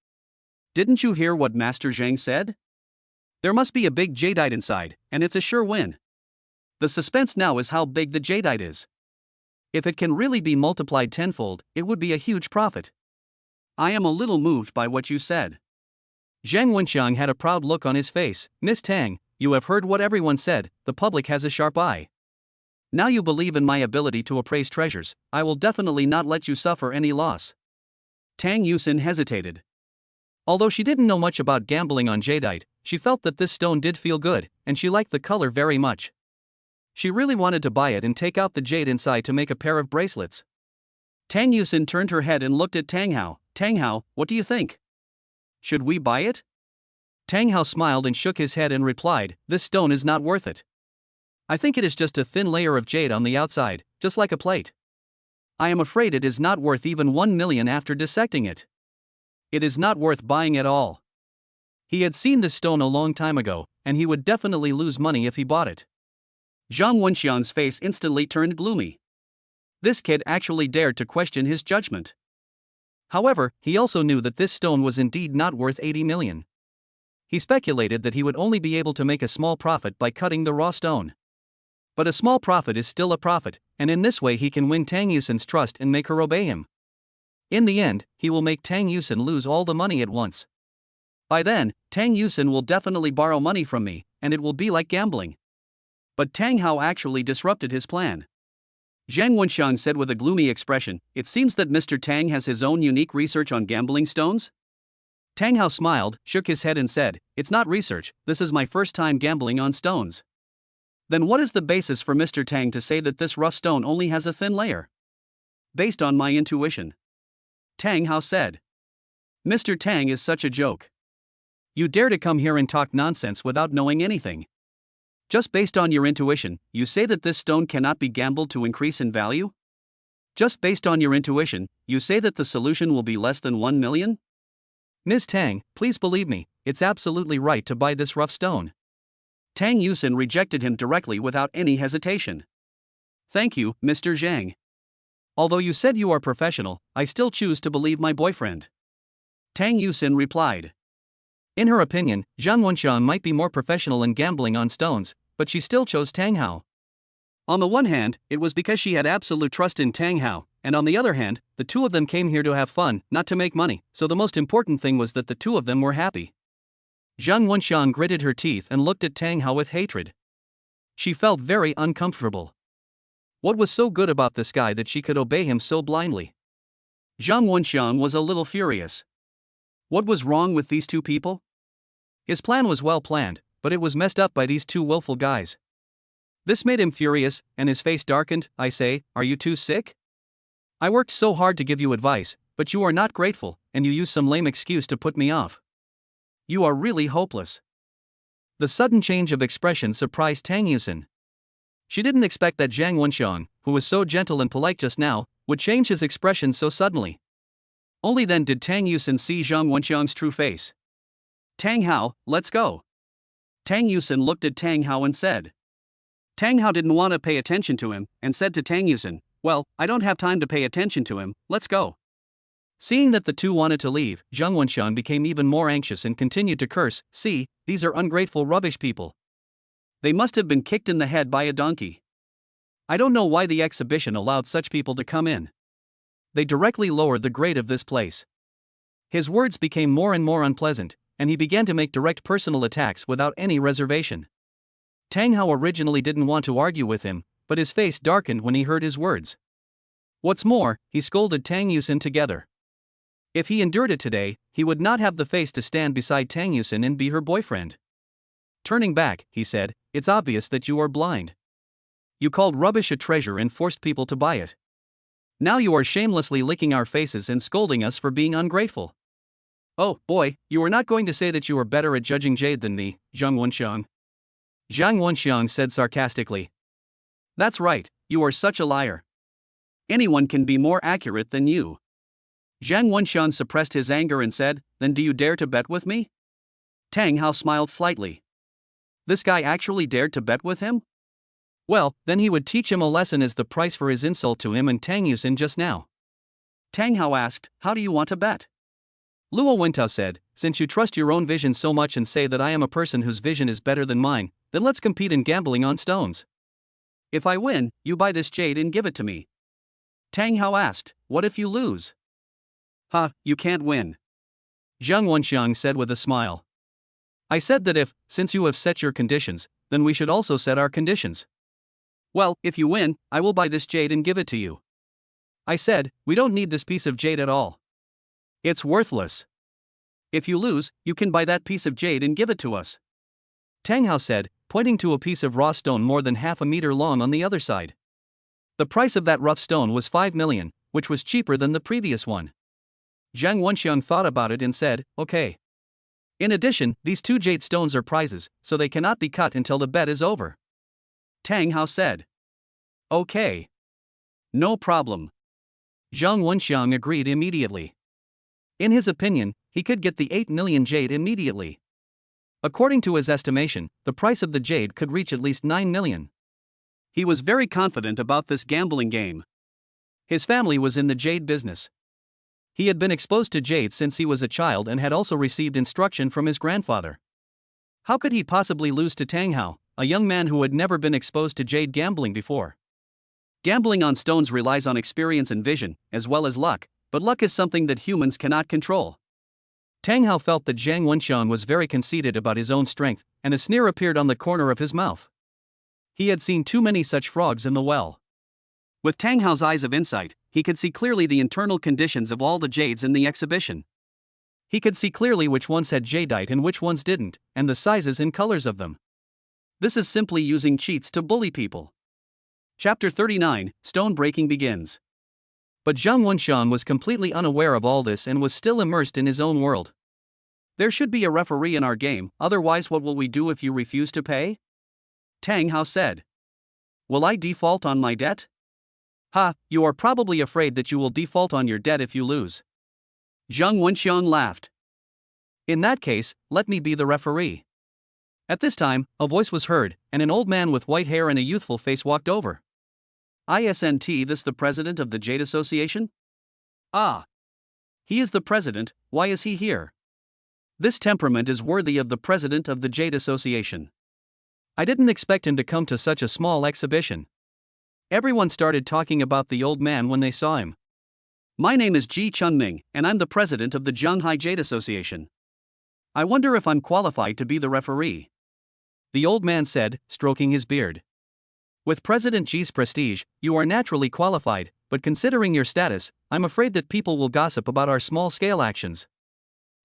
Didn't you hear what Master Zhang said? There must be a big jadeite inside, and it's a sure win. The suspense now is how big the jadeite is. If it can really be multiplied tenfold, it would be a huge profit. I am a little moved by what you said." Zhang Wenxiang had a proud look on his face. "Miss Tang, you have heard what everyone said, the public has a sharp eye. Now you believe in my ability to appraise treasures, I will definitely not let you suffer any loss." Tang Yusin hesitated. Although she didn't know much about gambling on jadeite, she felt that this stone did feel good, and she liked the color very much. She really wanted to buy it and take out the jade inside to make a pair of bracelets. Tang Yusin turned her head and looked at Tang Hao. "Tang Hao, what do you think? Should we buy it?" Tang Hao smiled and shook his head and replied, "This stone is not worth it. I think it is just a thin layer of jade on the outside, just like a plate. I am afraid it is not worth even 1 million after dissecting it. It is not worth buying at all." He had seen this stone a long time ago, and he would definitely lose money if he bought it. Zhang Wenxiang's face instantly turned gloomy. This kid actually dared to question his judgment. However, he also knew that this stone was indeed not worth 80 million. He speculated that he would only be able to make a small profit by cutting the raw stone. But a small profit is still a profit, and in this way he can win Tang Yusin's trust and make her obey him. In the end, he will make Tang Yusin lose all the money at once. By then, Tang Yusin will definitely borrow money from me, and it will be like gambling. But Tang Hao actually disrupted his plan. Zhang Wenxiang said with a gloomy expression, "It seems that Mr. Tang has his own unique research on gambling stones?" Tang Hao smiled, shook his head and said, "It's not research, this is my first time gambling on stones." Then what is the basis for Mr. Tang to say that this rough stone only has a thin layer? Based on my intuition. Tang Hao said. Mr. Tang is such a joke. You dare to come here and talk nonsense without knowing anything. Just based on your intuition, you say that this stone cannot be gambled to increase in value? Just based on your intuition, you say that the solution will be less than 1 million? Ms. Tang, please believe me, it's absolutely right to buy this rough stone. Tang Yusin rejected him directly without any hesitation. Thank you, Mr. Zhang. Although you said you are professional, I still choose to believe my boyfriend. Tang Yusin replied. In her opinion, Zhang Wenxiang might be more professional in gambling on stones, but she still chose Tang Hao. On the one hand, it was because she had absolute trust in Tang Hao, and on the other hand, the two of them came here to have fun, not to make money, so the most important thing was that the two of them were happy. Zhang Wenxiang gritted her teeth and looked at Tang Hao with hatred. She felt very uncomfortable. What was so good about this guy that she could obey him so blindly? Zhang Wenxiang was a little furious. What was wrong with these two people? His plan was well planned, but it was messed up by these two willful guys. This made him furious, and his face darkened. I say, are you too sick? I worked so hard to give you advice, but you are not grateful, and you use some lame excuse to put me off. You are really hopeless. The sudden change of expression surprised Tang Yusin. She didn't expect that Zhang Wenxiang, who was so gentle and polite just now, would change his expression so suddenly. Only then did Tang Yusin see Zhang Wenxiang's true face. Tang Hao, let's go. Tang Yusin looked at Tang Hao and said. Tang Hao didn't want to pay attention to him, and said to Tang Yusin, well, I don't have time to pay attention to him, let's go. Seeing that the two wanted to leave, Zhang Wenxiang became even more anxious and continued to curse, see, these are ungrateful rubbish people. They must have been kicked in the head by a donkey. I don't know why the exhibition allowed such people to come in. They directly lowered the grade of this place. His words became more and more unpleasant, and he began to make direct personal attacks without any reservation. Tang Hao originally didn't want to argue with him, but his face darkened when he heard his words. What's more, he scolded Tang Yusin together. If he endured it today, he would not have the face to stand beside Tang Yusin and be her boyfriend. Turning back, he said, "It's obvious that you are blind. You called rubbish a treasure and forced people to buy it. Now you are shamelessly licking our faces and scolding us for being ungrateful." "Oh, boy, you are not going to say that you are better at judging jade than me, Zhang Wenxiang?" Zhang Wenxiang said sarcastically. "That's right, you are such a liar. Anyone can be more accurate than you." Zhang Wenxiang suppressed his anger and said, "Then do you dare to bet with me?" Tang Hao smiled slightly. This guy actually dared to bet with him? Well, then he would teach him a lesson as the price for his insult to him and Tang Yusin just now. Tang Hao asked, "How do you want to bet?" Luo Wentao said, "Since you trust your own vision so much and say that I am a person whose vision is better than mine, then let's compete in gambling on stones. If I win, you buy this jade and give it to me." Tang Hao asked, "What if you lose?" "Ha, you can't win," Zhang Wenxiang said with a smile. "I said that if, since you have set your conditions, then we should also set our conditions. Well, if you win, I will buy this jade and give it to you." I said, "We don't need this piece of jade at all. It's worthless. If you lose, you can buy that piece of jade and give it to us." Tang Hao said, pointing to a piece of raw stone more than half a meter long on the other side. The price of that rough stone was 5 million, which was cheaper than the previous one. Zhang Wenxiang thought about it and said, "Okay. In addition, these 2 jade stones are prizes, so they cannot be cut until the bet is over." Tang Hao said, "Okay. No problem." Zhang Wenxiang agreed immediately. In his opinion, he could get the 8 million jade immediately. According to his estimation, the price of the jade could reach at least 9 million. He was very confident about this gambling game. His family was in the jade business. He had been exposed to jade since he was a child and had also received instruction from his grandfather. How could he possibly lose to Tang Hao, a young man who had never been exposed to jade gambling before? Gambling on stones relies on experience and vision, as well as luck, but luck is something that humans cannot control. Tang Hao felt that Zhang Wenxiang was very conceited about his own strength, and a sneer appeared on the corner of his mouth. He had seen too many such frogs in the well. With Tang Hao's eyes of insight, he could see clearly the internal conditions of all the jades in the exhibition. He could see clearly which ones had jadeite and which ones didn't, and the sizes and colors of them. This is simply using cheats to bully people. Chapter 39, Stone Breaking begins. But Zhang Wenxiang was completely unaware of all this and was still immersed in his own world. "There should be a referee in our game, otherwise what will we do if you refuse to pay?" Tang Hao said. "Will I default on my debt?" "Ha, you are probably afraid that you will default on your debt if you lose." Zhang Wenxiang laughed. "In that case, let me be the referee." At this time, a voice was heard, and an old man with white hair and a youthful face walked over. "Isn't this the president of the Jade Association?" "Ah. He is the president, why is he here?" "This temperament is worthy of the president of the Jade Association. I didn't expect him to come to such a small exhibition." Everyone started talking about the old man when they saw him. "My name is Ji Chunming, and I'm the president of the Zhanghai Jade Association. I wonder if I'm qualified to be the referee," the old man said, stroking his beard. "With President Ji's prestige, you are naturally qualified, but considering your status, I'm afraid that people will gossip about our small-scale actions."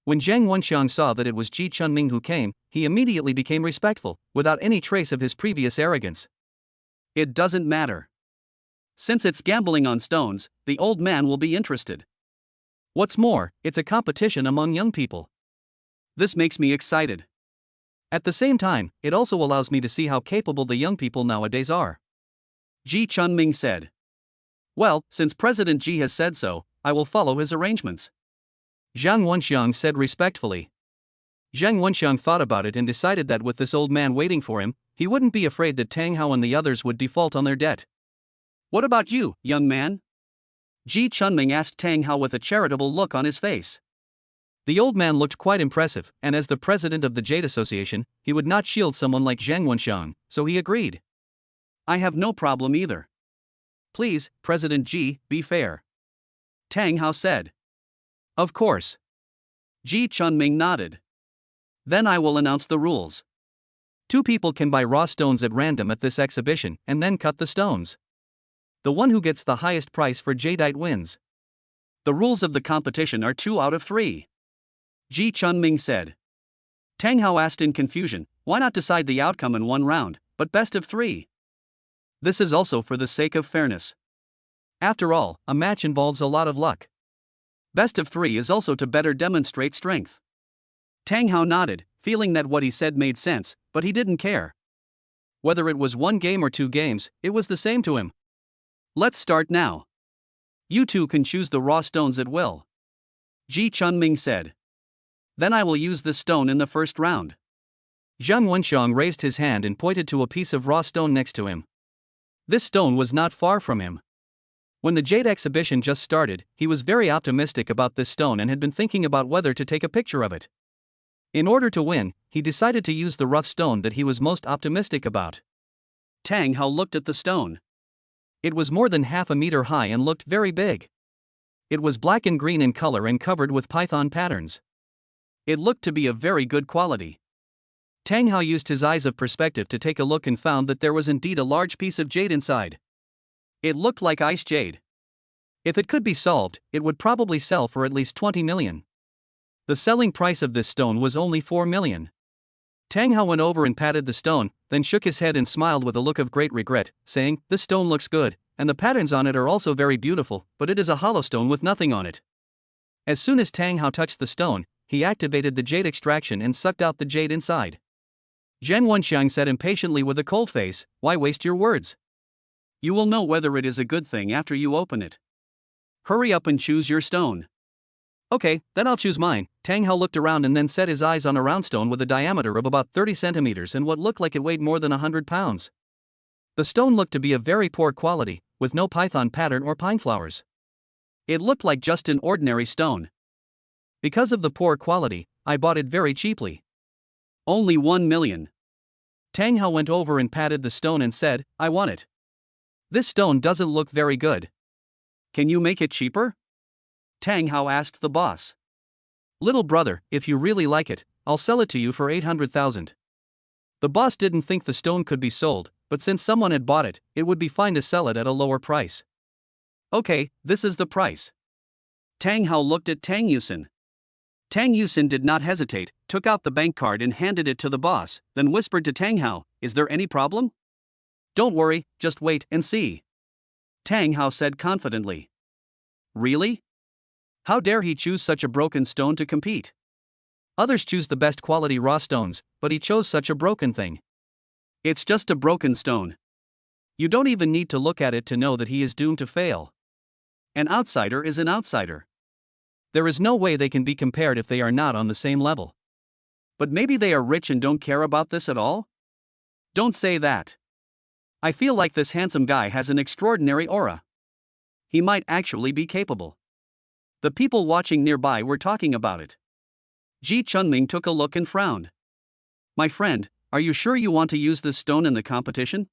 When Zhang Wenxiang saw that it was Ji Chunming who came, he immediately became respectful, without any trace of his previous arrogance. "It doesn't matter. Since it's gambling on stones, the old man will be interested. What's more, it's a competition among young people. This makes me excited. At the same time, it also allows me to see how capable the young people nowadays are," Ji Chunming said. "Well, since President Ji has said so, I will follow his arrangements," Zhang Wenxiang said respectfully. Zhang Wenxiang thought about it and decided that with this old man waiting for him, he wouldn't be afraid that Tang Hao and the others would default on their debt. "What about you, young man?" Ji Chunming asked Tang Hao with a charitable look on his face. The old man looked quite impressive, and as the president of the Jade Association, he would not shield someone like Zhang Wenxiang, so he agreed. "I have no problem either. Please, President Ji, be fair," Tang Hao said. "Of course." Ji Chunming nodded. "Then I will announce the rules. 2 people can buy raw stones at random at this exhibition and then cut the stones. The one who gets the highest price for jadeite wins. The rules of the competition are 2 out of 3. Ji Chunming said. Tang Hao asked in confusion, why not decide the outcome in one round, but best of 3? This is also for the sake of fairness. After all, a match involves a lot of luck. Best of 3 is also to better demonstrate strength. Tang Hao nodded, feeling that what he said made sense, but he didn't care. Whether it was 1 game or 2 games, it was the same to him. Let's start now. You two can choose the raw stones at will. Ji Chunming said. Then I will use this stone in the first round. Zhang Wenxiang raised his hand and pointed to a piece of raw stone next to him. This stone was not far from him. When the jade exhibition just started, he was very optimistic about this stone and had been thinking about whether to take a picture of it. In order to win, he decided to use the rough stone that he was most optimistic about. Tang Hao looked at the stone. It was more than half a meter high and looked very big. It was black and green in color and covered with python patterns. It looked to be of very good quality. Tang Hao used his eyes of perspective to take a look and found that there was indeed a large piece of jade inside. It looked like ice jade. If it could be solved, it would probably sell for at least 20 million. The selling price of this stone was only 4 million. Tang Hao went over and patted the stone, then shook his head and smiled with a look of great regret, saying, "This stone looks good, and the patterns on it are also very beautiful, but it is a hollow stone with nothing on it." As soon as Tang Hao touched the stone, he activated the jade extraction and sucked out the jade inside. Zhang Wenxiang said impatiently with a cold face, "Why waste your words? You will know whether it is a good thing after you open it. Hurry up and choose your stone." Okay, then I'll choose mine. Tang Hao looked around and then set his eyes on a round stone with a diameter of about 30 centimeters and what looked like it weighed more than 100 pounds. The stone looked to be of very poor quality, with no python pattern or pine flowers. It looked like just an ordinary stone. Because of the poor quality, I bought it very cheaply. Only 1 million. Tang Hao went over and patted the stone and said, "I want it. This stone doesn't look very good. Can you make it cheaper?" Tang Hao asked the boss. "Little brother, if you really like it, I'll sell it to you for 800,000. The boss didn't think the stone could be sold, but since someone had bought it, it would be fine to sell it at a lower price. Okay, this is the price. Tang Hao looked at Tang Yusin. Tang Yusin did not hesitate, took out the bank card and handed it to the boss, then whispered to Tang Hao, "Is there any problem?" "Don't worry, just wait and see," Tang Hao said confidently. Really? How dare he choose such a broken stone to compete? Others choose the best quality raw stones, but he chose such a broken thing. It's just a broken stone. You don't even need to look at it to know that he is doomed to fail. An outsider is an outsider. There is no way they can be compared if they are not on the same level. But maybe they are rich and don't care about this at all? Don't say that. I feel like this handsome guy has an extraordinary aura. He might actually be capable. The people watching nearby were talking about it. Ji Chunming took a look and frowned. "My friend, are you sure you want to use this stone in the competition?"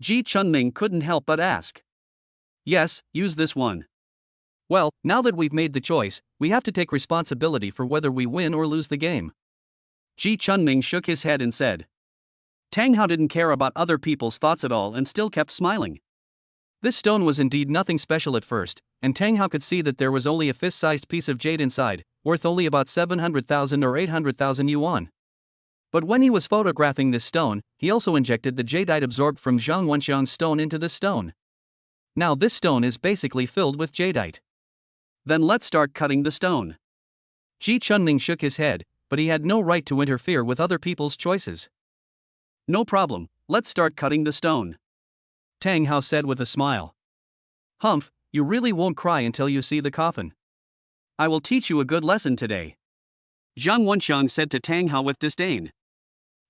Ji Chunming couldn't help but ask. "Yes, use this one." "Well, now that we've made the choice, we have to take responsibility for whether we win or lose the game." Ji Chunming shook his head and said. Tang Hao didn't care about other people's thoughts at all and still kept smiling. This stone was indeed nothing special at first, and Tang Hao could see that there was only a fist-sized piece of jade inside, worth only about 700,000 or 800,000 yuan. But when he was photographing this stone, he also injected the jadeite absorbed from Zhang Wenxiang's stone into this stone. Now this stone is basically filled with jadeite. Then let's start cutting the stone. Ji Chunming shook his head, but he had no right to interfere with other people's choices. No problem, let's start cutting the stone, Tang Hao said with a smile. Humph, you really won't cry until you see the coffin. I will teach you a good lesson today, Zhang Wenxiang said to Tang Hao with disdain.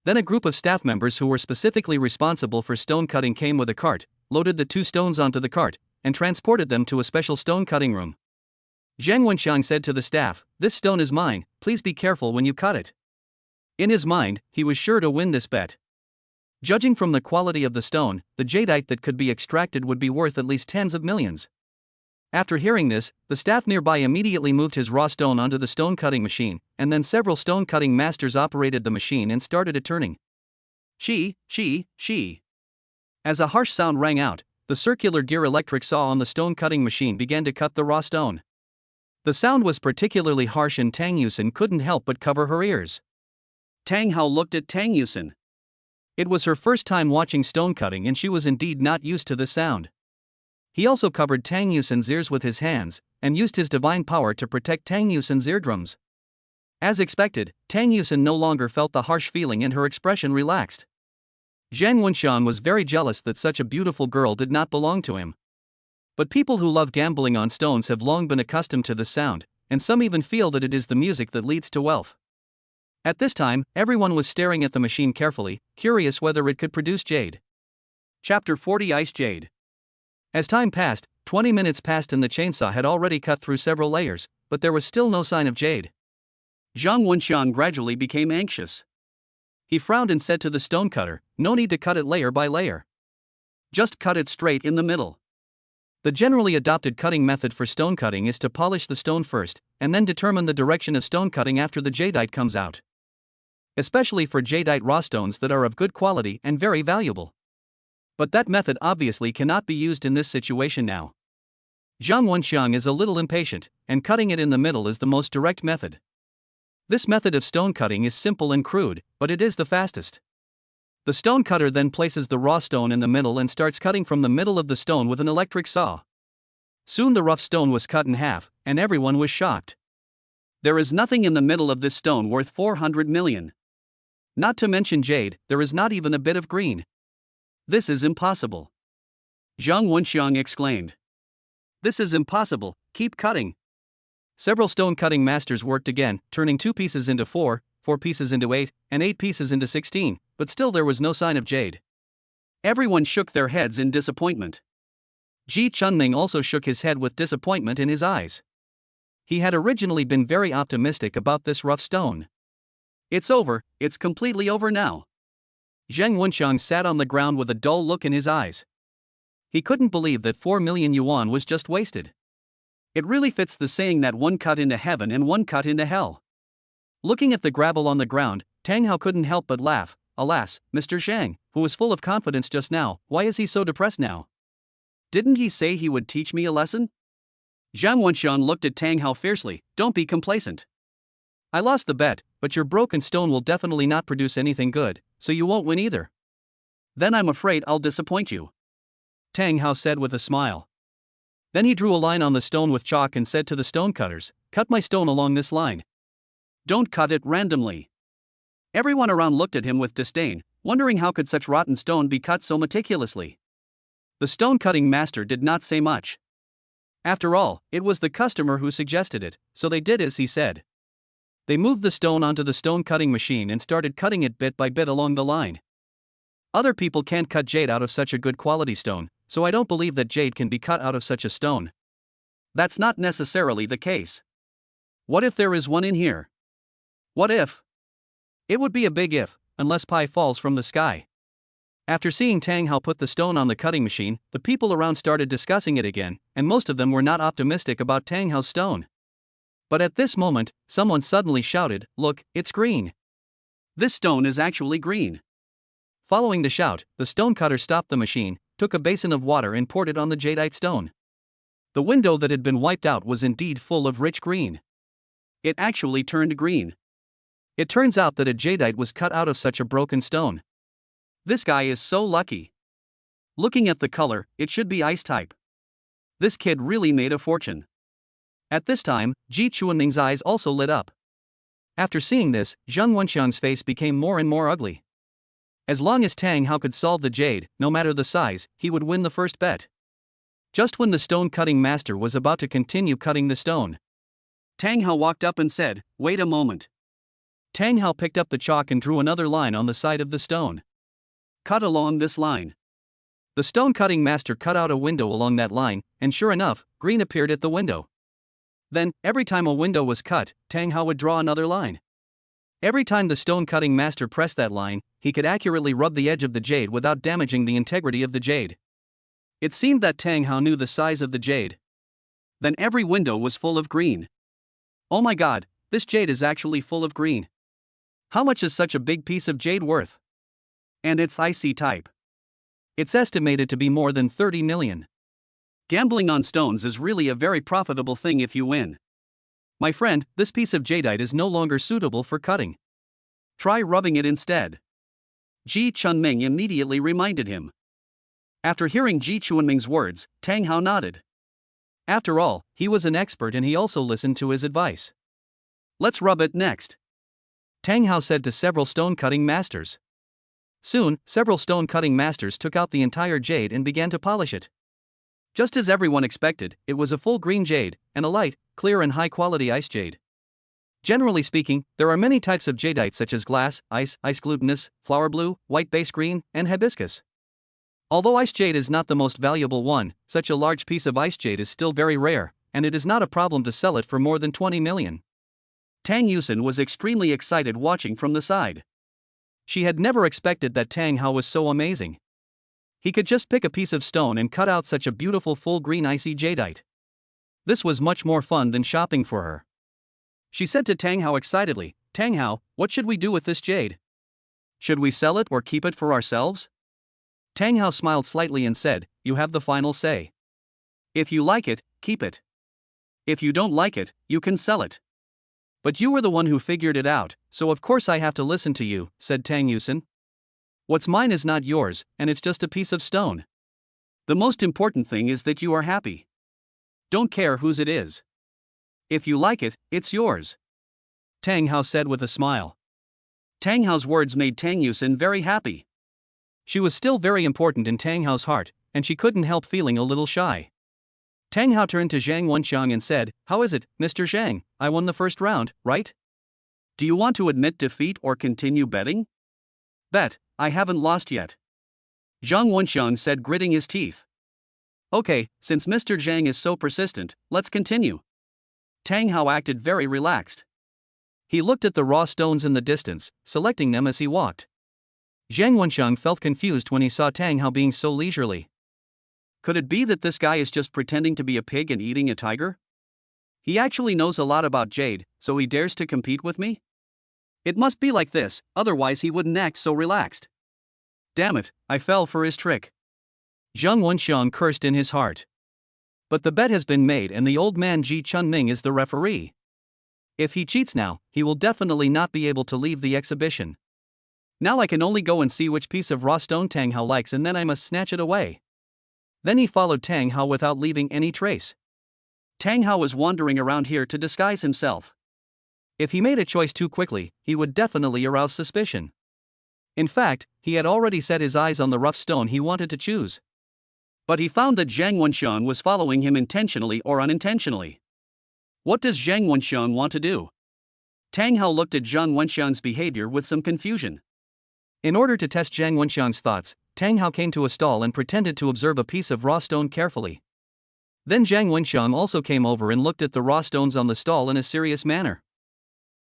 Then a group of staff members who were specifically responsible for stone cutting came with a cart, loaded the 2 stones onto the cart, and transported them to a special stone cutting room. Zhang Wenxiang said to the staff, "This stone is mine, please be careful when you cut it." In his mind, he was sure to win this bet. Judging from the quality of the stone, the jadeite that could be extracted would be worth at least tens of millions. After hearing this, the staff nearby immediately moved his raw stone onto the stone cutting machine, and then several stone cutting masters operated the machine and started it turning. She. As a harsh sound rang out, the circular gear electric saw on the stone cutting machine began to cut the raw stone. The sound was particularly harsh and Tang Yusin couldn't help but cover her ears. Tang Hao looked at Tang Yusin. It was her first time watching stone cutting and she was indeed not used to this sound. He also covered Tang Yusin's ears with his hands, and used his divine power to protect Tang Yusin's eardrums. As expected, Tang Yusin no longer felt the harsh feeling and her expression relaxed. Zhang Wenxiang was very jealous that such a beautiful girl did not belong to him. But people who love gambling on stones have long been accustomed to this sound, and some even feel that it is the music that leads to wealth. At this time, everyone was staring at the machine carefully, curious whether it could produce jade. Chapter 40 Ice Jade. As time passed, 20 minutes passed and the chainsaw had already cut through several layers, but there was still no sign of jade. Zhang Wenxiang gradually became anxious. He frowned and said to the stone cutter, "No need to cut it layer by layer. Just cut it straight in the middle." The generally adopted cutting method for stone cutting is to polish the stone first, and then determine the direction of stone cutting after the jadeite comes out. Especially for jadeite raw stones that are of good quality and very valuable. But that method obviously cannot be used in this situation now. Zhang Wenxiang is a little impatient, and cutting it in the middle is the most direct method. This method of stone cutting is simple and crude, but it is the fastest. The stone cutter then places the raw stone in the middle and starts cutting from the middle of the stone with an electric saw. Soon the rough stone was cut in half, and everyone was shocked. There is nothing in the middle of this stone worth 400 million. Not to mention jade, there is not even a bit of green. This is impossible. Zhang Wenxiang exclaimed. This is impossible, keep cutting. Several stone cutting masters worked again, turning 2 pieces into 4, 4 pieces into 8, and 8 pieces into 16, but still there was no sign of jade. Everyone shook their heads in disappointment. Ji Chunming also shook his head with disappointment in his eyes. He had originally been very optimistic about this rough stone. It's over, it's completely over now. Zhang Wenxiang sat on the ground with a dull look in his eyes. He couldn't believe that 4 million yuan was just wasted. It really fits the saying that one cut into heaven and one cut into hell. Looking at the gravel on the ground, Tang Hao couldn't help but laugh. Alas, Mr. Zhang, who was full of confidence just now, why is he so depressed now? Didn't he say he would teach me a lesson? Zhang Wenxiang looked at Tang Hao fiercely. Don't be complacent. I lost the bet, but your broken stone will definitely not produce anything good, so you won't win either. Then I'm afraid I'll disappoint you. Tang Hao said with a smile. Then he drew a line on the stone with chalk and said to the stone cutters, "Cut my stone along this line. Don't cut it randomly." Everyone around looked at him with disdain, wondering how could such rotten stone be cut so meticulously. The stone cutting master did not say much. After all, it was the customer who suggested it, so they did as he said. They moved the stone onto the stone cutting machine and started cutting it bit by bit along the line. Other people can't cut jade out of such a good quality stone, so I don't believe that jade can be cut out of such a stone. That's not necessarily the case. What if there is one in here? What if? It would be a big if, unless pie falls from the sky. After seeing Tang Hao put the stone on the cutting machine, the people around started discussing it again, and most of them were not optimistic about Tang Hao's stone. But at this moment, someone suddenly shouted, "Look, it's green." This stone is actually green. Following the shout, the stone cutter stopped the machine, took a basin of water and poured it on the jadeite stone. The window that had been wiped out was indeed full of rich green. It actually turned green. It turns out that a jadeite was cut out of such a broken stone. This guy is so lucky. Looking at the color, it should be ice type. This kid really made a fortune. At this time, Ji Chuanming's eyes also lit up. After seeing this, Zhang Wenxiang's face became more and more ugly. As long as Tang Hao could solve the jade, no matter the size, he would win the first bet. Just when the stone cutting master was about to continue cutting the stone, Tang Hao walked up and said, "Wait a moment." Tang Hao picked up the chalk and drew another line on the side of the stone. "Cut along this line." The stone cutting master cut out a window along that line, and sure enough, green appeared at the window. Then, every time a window was cut, Tang Hao would draw another line. Every time the stone cutting master pressed that line, he could accurately rub the edge of the jade without damaging the integrity of the jade. It seemed that Tang Hao knew the size of the jade. Then every window was full of green. Oh my god, this jade is actually full of green. How much is such a big piece of jade worth? And it's icy type. It's estimated to be more than 30 million. Gambling on stones is really a very profitable thing if you win. My friend, this piece of jadeite is no longer suitable for cutting. Try rubbing it instead. Ji Chunming immediately reminded him. After hearing Ji Chunming's words, Tang Hao nodded. After all, he was an expert and he also listened to his advice. Let's rub it next, Tang Hao said to several stone-cutting masters. Soon, several stone-cutting masters took out the entire jade and began to polish it. Just as everyone expected, it was a full green jade, and a light, clear and high-quality ice jade. Generally speaking, there are many types of jadeite such as glass, ice glutinous, flower blue, white base green, and hibiscus. Although ice jade is not the most valuable one, such a large piece of ice jade is still very rare, and it is not a problem to sell it for more than 20 million. Tang Yusin was extremely excited watching from the side. She had never expected that Tang Hao was so amazing. He could just pick a piece of stone and cut out such a beautiful full green icy jadeite. This was much more fun than shopping for her. She said to Tang Hao excitedly, "Tang Hao, what should we do with this jade? Should we sell it or keep it for ourselves?" Tang Hao smiled slightly and said, "You have the final say. If you like it, keep it. If you don't like it, you can sell it." "But you were the one who figured it out, so of course I have to listen to you," said Tang Yusin. "What's mine is not yours, and it's just a piece of stone. The most important thing is that you are happy. Don't care whose it is. If you like it, it's yours," Tang Hao said with a smile. Tang Hao's words made Tang Yusin very happy. She was still very important in Tang Hao's heart, and she couldn't help feeling a little shy. Tang Hao turned to Zhang Wenxiang and said, "How is it, Mr. Zhang? I won the first round, right? Do you want to admit defeat or continue betting?" "Bet, I haven't lost yet," Zhang Wenxiang said, gritting his teeth. "Okay, Since Mr. Zhang is so persistent, let's continue." Tang Hao acted very relaxed. He looked at the raw stones in the distance, selecting them as he walked. Zhang Wenxiang felt confused when he saw Tang Hao being so leisurely. Could it be that this guy is just pretending to be a pig and eating a tiger? He actually knows a lot about jade, so he dares to compete with me? It must be like this, otherwise he wouldn't act so relaxed. Damn it, I fell for his trick. Zhang Wenxiang cursed in his heart. But the bet has been made and the old man Ji Chunming is the referee. If he cheats now, he will definitely not be able to leave the exhibition. Now I can only go and see which piece of raw stone Tang Hao likes and then I must snatch it away. Then he followed Tang Hao without leaving any trace. Tang Hao was wandering around here to disguise himself. If he made a choice too quickly, he would definitely arouse suspicion. In fact, he had already set his eyes on the rough stone he wanted to choose. But he found that Zhang Wenxiang was following him intentionally or unintentionally. What does Zhang Wenxiang want to do? Tang Hao looked at Zhang Wenxiang's behavior with some confusion. In order to test Zhang Wenxiang's thoughts, Tang Hao came to a stall and pretended to observe a piece of raw stone carefully. Then Zhang Wenxiang also came over and looked at the raw stones on the stall in a serious manner.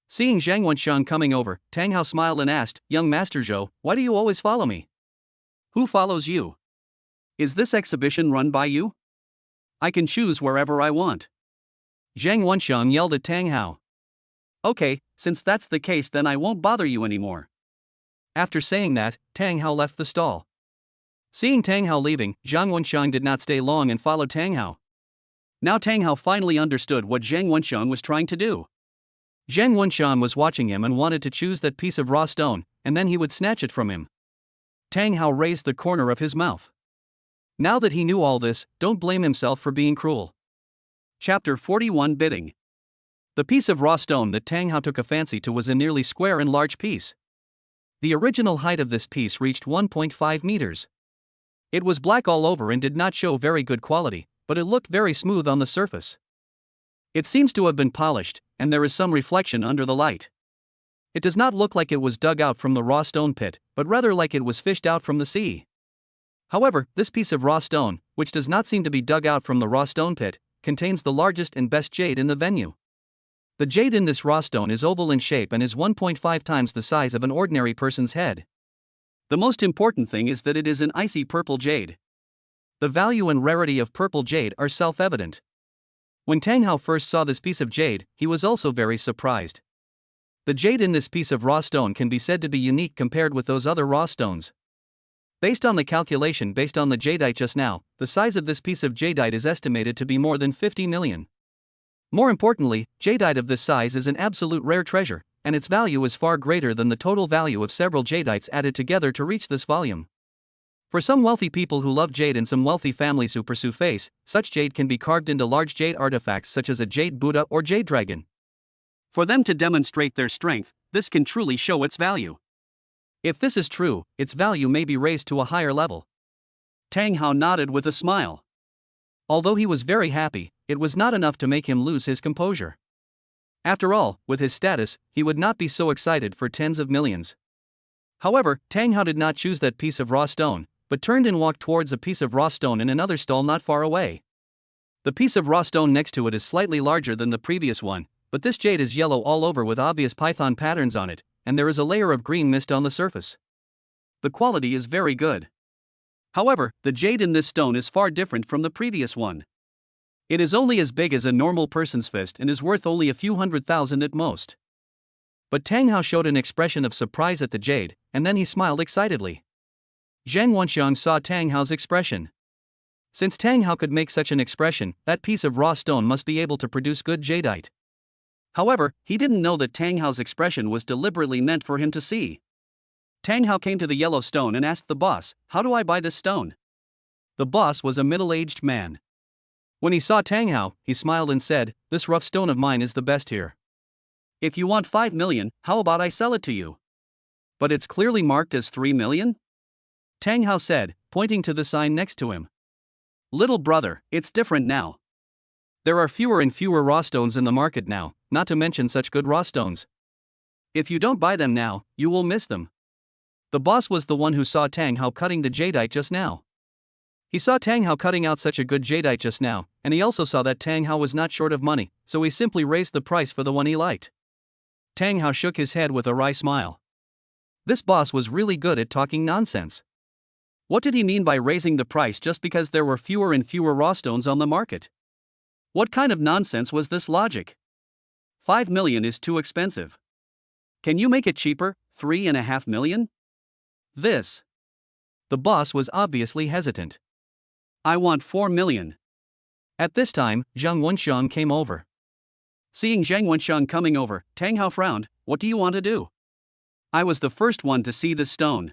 Seeing Zhang Wenxiang coming over, Tang Hao smiled and asked, "Young Master Zhou, why do you always follow me?" Who follows you? Is this exhibition run by you? I can choose wherever I want. Zhang Wenxiang yelled at Tang Hao. Okay, since that's the case then I won't bother you anymore. After saying that, Tang Hao left the stall. Seeing Tang Hao leaving, Zhang Wenxiang did not stay long and followed Tang Hao. Now Tang Hao finally understood what Zhang Wenxiang was trying to do. Zhang Wenxiang was watching him and wanted to choose that piece of raw stone, and then he would snatch it from him. Tang Hao raised the corner of his mouth. Now that he knew all this, don't blame himself for being cruel. Chapter 41 Bidding. The piece of raw stone that Tang Hao took a fancy to was a nearly square and large piece. The original height of this piece reached 1.5 meters. It was black all over and did not show very good quality, but it looked very smooth on the surface. It seems to have been polished, and there is some reflection under the light. It does not look like it was dug out from the raw stone pit, but rather like it was fished out from the sea. However, this piece of raw stone, which does not seem to be dug out from the raw stone pit, contains the largest and best jade in the venue. The jade in this raw stone is oval in shape and is 1.5 times the size of an ordinary person's head. The most important thing is that it is an icy purple jade. The value and rarity of purple jade are self-evident. When Tang Hao first saw this piece of jade, he was also very surprised. The jade in this piece of raw stone can be said to be unique compared with those other raw stones. Based on the calculation based on the jadeite just now, the size of this piece of jadeite is estimated to be more than 50 million. More importantly, jadeite of this size is an absolute rare treasure, and its value is far greater than the total value of several jadeites added together to reach this volume. For some wealthy people who love jade and some wealthy families who pursue face, such jade can be carved into large jade artifacts such as a jade Buddha or jade dragon. For them to demonstrate their strength, this can truly show its value. If this is true, its value may be raised to a higher level. Tang Hao nodded with a smile. Although he was very happy, it was not enough to make him lose his composure. After all, with his status, he would not be so excited for tens of millions. However, Tang Hao did not choose that piece of raw stone, but turned and walked towards a piece of raw stone in another stall not far away. The piece of raw stone next to it is slightly larger than the previous one, but this jade is yellow all over with obvious python patterns on it, and there is a layer of green mist on the surface. The quality is very good. However, the jade in this stone is far different from the previous one. It is only as big as a normal person's fist and is worth only a few 100,000 at most. But Tang Hao showed an expression of surprise at the jade, and then he smiled excitedly. Zhang Wenxiang saw Tang Hao's expression. Since Tang Hao could make such an expression, that piece of raw stone must be able to produce good jadeite. However, he didn't know that Tang Hao's expression was deliberately meant for him to see. Tang Hao came to the yellow stone and asked the boss, "How do I buy this stone?" The boss was a middle-aged man. When he saw Tang Hao, he smiled and said, "This rough stone of mine is the best here. If you want 5 million, how about I sell it to you?" "But it's clearly marked as 3 million?" Tang Hao said, pointing to the sign next to him. "Little brother, it's different now. There are fewer and fewer raw stones in the market now, not to mention such good raw stones. If you don't buy them now, you will miss them." The boss was the one who saw Tang Hao cutting the jadeite just now. He saw Tang Hao cutting out such a good jadeite just now, and he also saw that Tang Hao was not short of money, so he simply raised the price for the one he liked. Tang Hao shook his head with a wry smile. This boss was really good at talking nonsense. What did he mean by raising the price just because there were fewer and fewer raw stones on the market? What kind of nonsense was this logic? 5 million is too expensive. Can you make it cheaper, 3.5 million? This. The boss was obviously hesitant. "I want 4 million. At this time, Zhang Wenxiang came over. Seeing Zhang Wenxiang coming over, Tang Hao frowned. "What do you want to do?" "I was the first one to see this stone."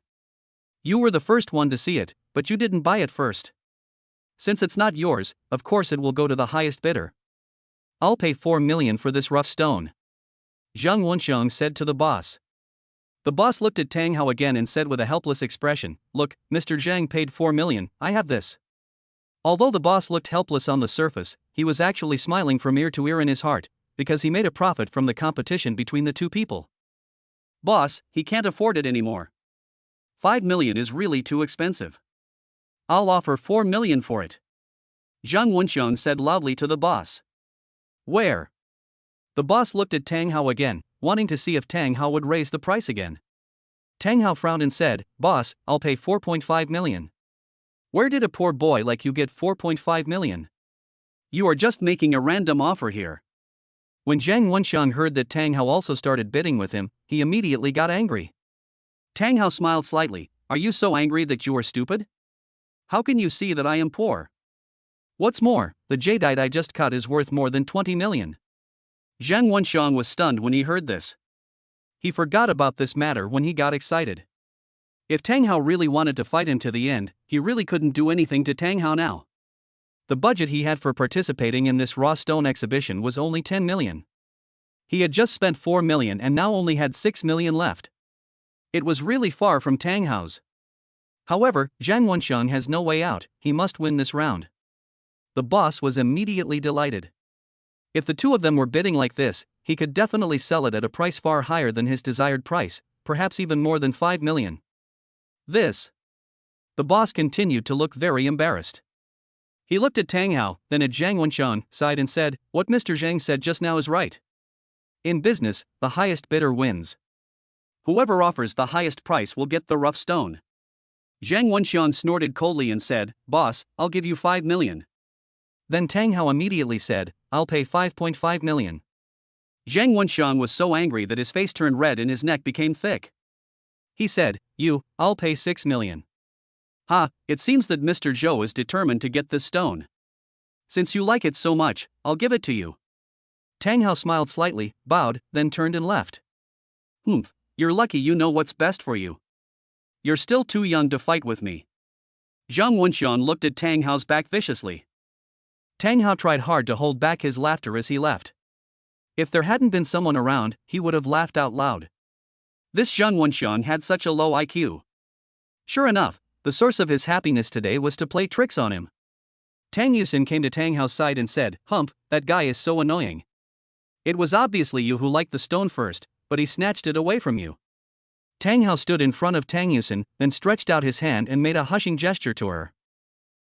"You were the first one to see it, but you didn't buy it first. Since it's not yours, of course it will go to the highest bidder. I'll pay 4 million for this rough stone," Zhang Wenxiang said to the boss. The boss looked at Tang Hao again and said with a helpless expression, "Look, Mr. Zhang paid 4 million, I have this." Although the boss looked helpless on the surface, he was actually smiling from ear to ear in his heart, because he made a profit from the competition between the two people. "Boss, he can't afford it anymore. 5 million is really too expensive. I'll offer 4 million for it," Zhang Wenxiang said loudly to the boss. "Where?" The boss looked at Tang Hao again, wanting to see if Tang Hao would raise the price again. Tang Hao frowned and said, "Boss, I'll pay 4.5 million. Where did a poor boy like you get 4.5 million? You are just making a random offer here." When Zhang Wenxiang heard that Tang Hao also started bidding with him, he immediately got angry. Tang Hao smiled slightly. "Are you so angry that you are stupid? How can you see that I am poor? What's more, the jadeite I just cut is worth more than 20 million. Zhang Wenxiang was stunned when he heard this. He forgot about this matter when he got excited. If Tang Hao really wanted to fight him to the end, he really couldn't do anything to Tang Hao now. The budget he had for participating in this raw stone exhibition was only 10 million. He had just spent 4 million and now only had 6 million left. It was really far from Tang Hao's. However, Zhang Wenxiang has no way out, he must win this round. The boss was immediately delighted. If the two of them were bidding like this, he could definitely sell it at a price far higher than his desired price, perhaps even more than 5 million. This. The boss continued to look very embarrassed. He looked at Tang Hao, then at Zhang Wenxiang, sighed and said, "What Mr. Zhang said just now is right. In business, the highest bidder wins. Whoever offers the highest price will get the rough stone." Zhang Wenxiang snorted coldly and said, "Boss, I'll give you 5 million. Then Tang Hao immediately said, "I'll pay 5.5 million. Zhang Wenxiang was so angry that his face turned red and his neck became thick. He said, "I'll pay 6 million. Ha, it seems that Mr. Zhou is determined to get this stone. Since you like it so much, I'll give it to you. Tang Hao smiled slightly, bowed, then turned and left. Humph, you're lucky you know what's best for you. You're still too young to fight with me. Zhang Wenxian looked at Tang Hao's back viciously. Tang Hao tried hard to hold back his laughter as he left. If there hadn't been someone around, he would have laughed out loud. This Zhang Wenxian had such a low IQ. Sure enough, the source of his happiness today was to play tricks on him. Tang Yusin came to Tang Hao's side and said, "Humph, that guy is so annoying. It was obviously you who liked the stone first, but he snatched it away from you." Tang Hao stood in front of Tang Yusin, then stretched out his hand and made a hushing gesture to her.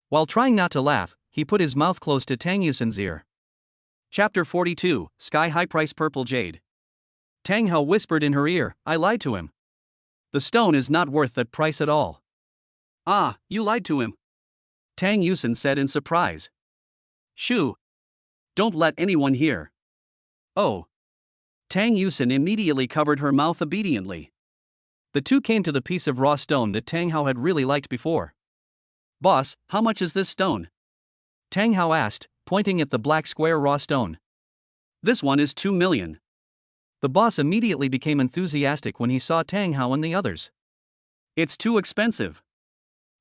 While trying not to laugh, he put his mouth close to Tang Yusin's ear. Chapter 42, Sky High Price Purple Jade. Tang Hao whispered in her ear, "I lied to him. The stone is not worth that price at all." Ah, you lied to him? Tang Yusin said in surprise. Shoo! Don't let anyone hear. Oh. Tang Yusin immediately covered her mouth obediently. The two came to the piece of raw stone that Tang Hao had really liked before. Boss, how much is this stone? Tang Hao asked, pointing at the black square raw stone. This one is 2 million. The boss immediately became enthusiastic when he saw Tang Hao and the others. It's too expensive.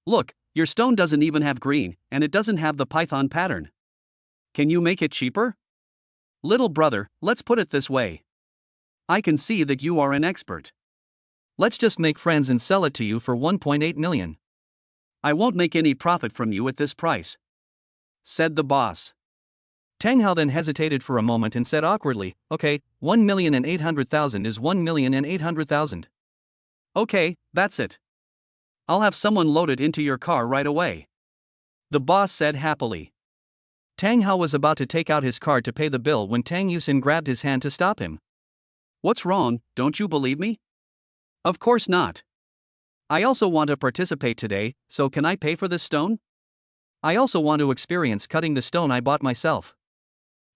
Look, your stone doesn't even have green, and it doesn't have the python pattern. Can you make it cheaper? Little brother, let's put it this way. I can see that you are an expert. Let's just make friends and sell it to you for 1.8 million. I won't make any profit from you at this price, said the boss. Tang Hao then hesitated for a moment and said awkwardly, "Okay, 1,800,000 is 1,800,000. Okay, that's it. I'll have someone load it into your car right away," the boss said happily. Tang Hao was about to take out his card to pay the bill when Tang Yusin grabbed his hand to stop him. What's wrong, don't you believe me? Of course not. I also want to participate today, so can I pay for this stone? I also want to experience cutting the stone I bought myself.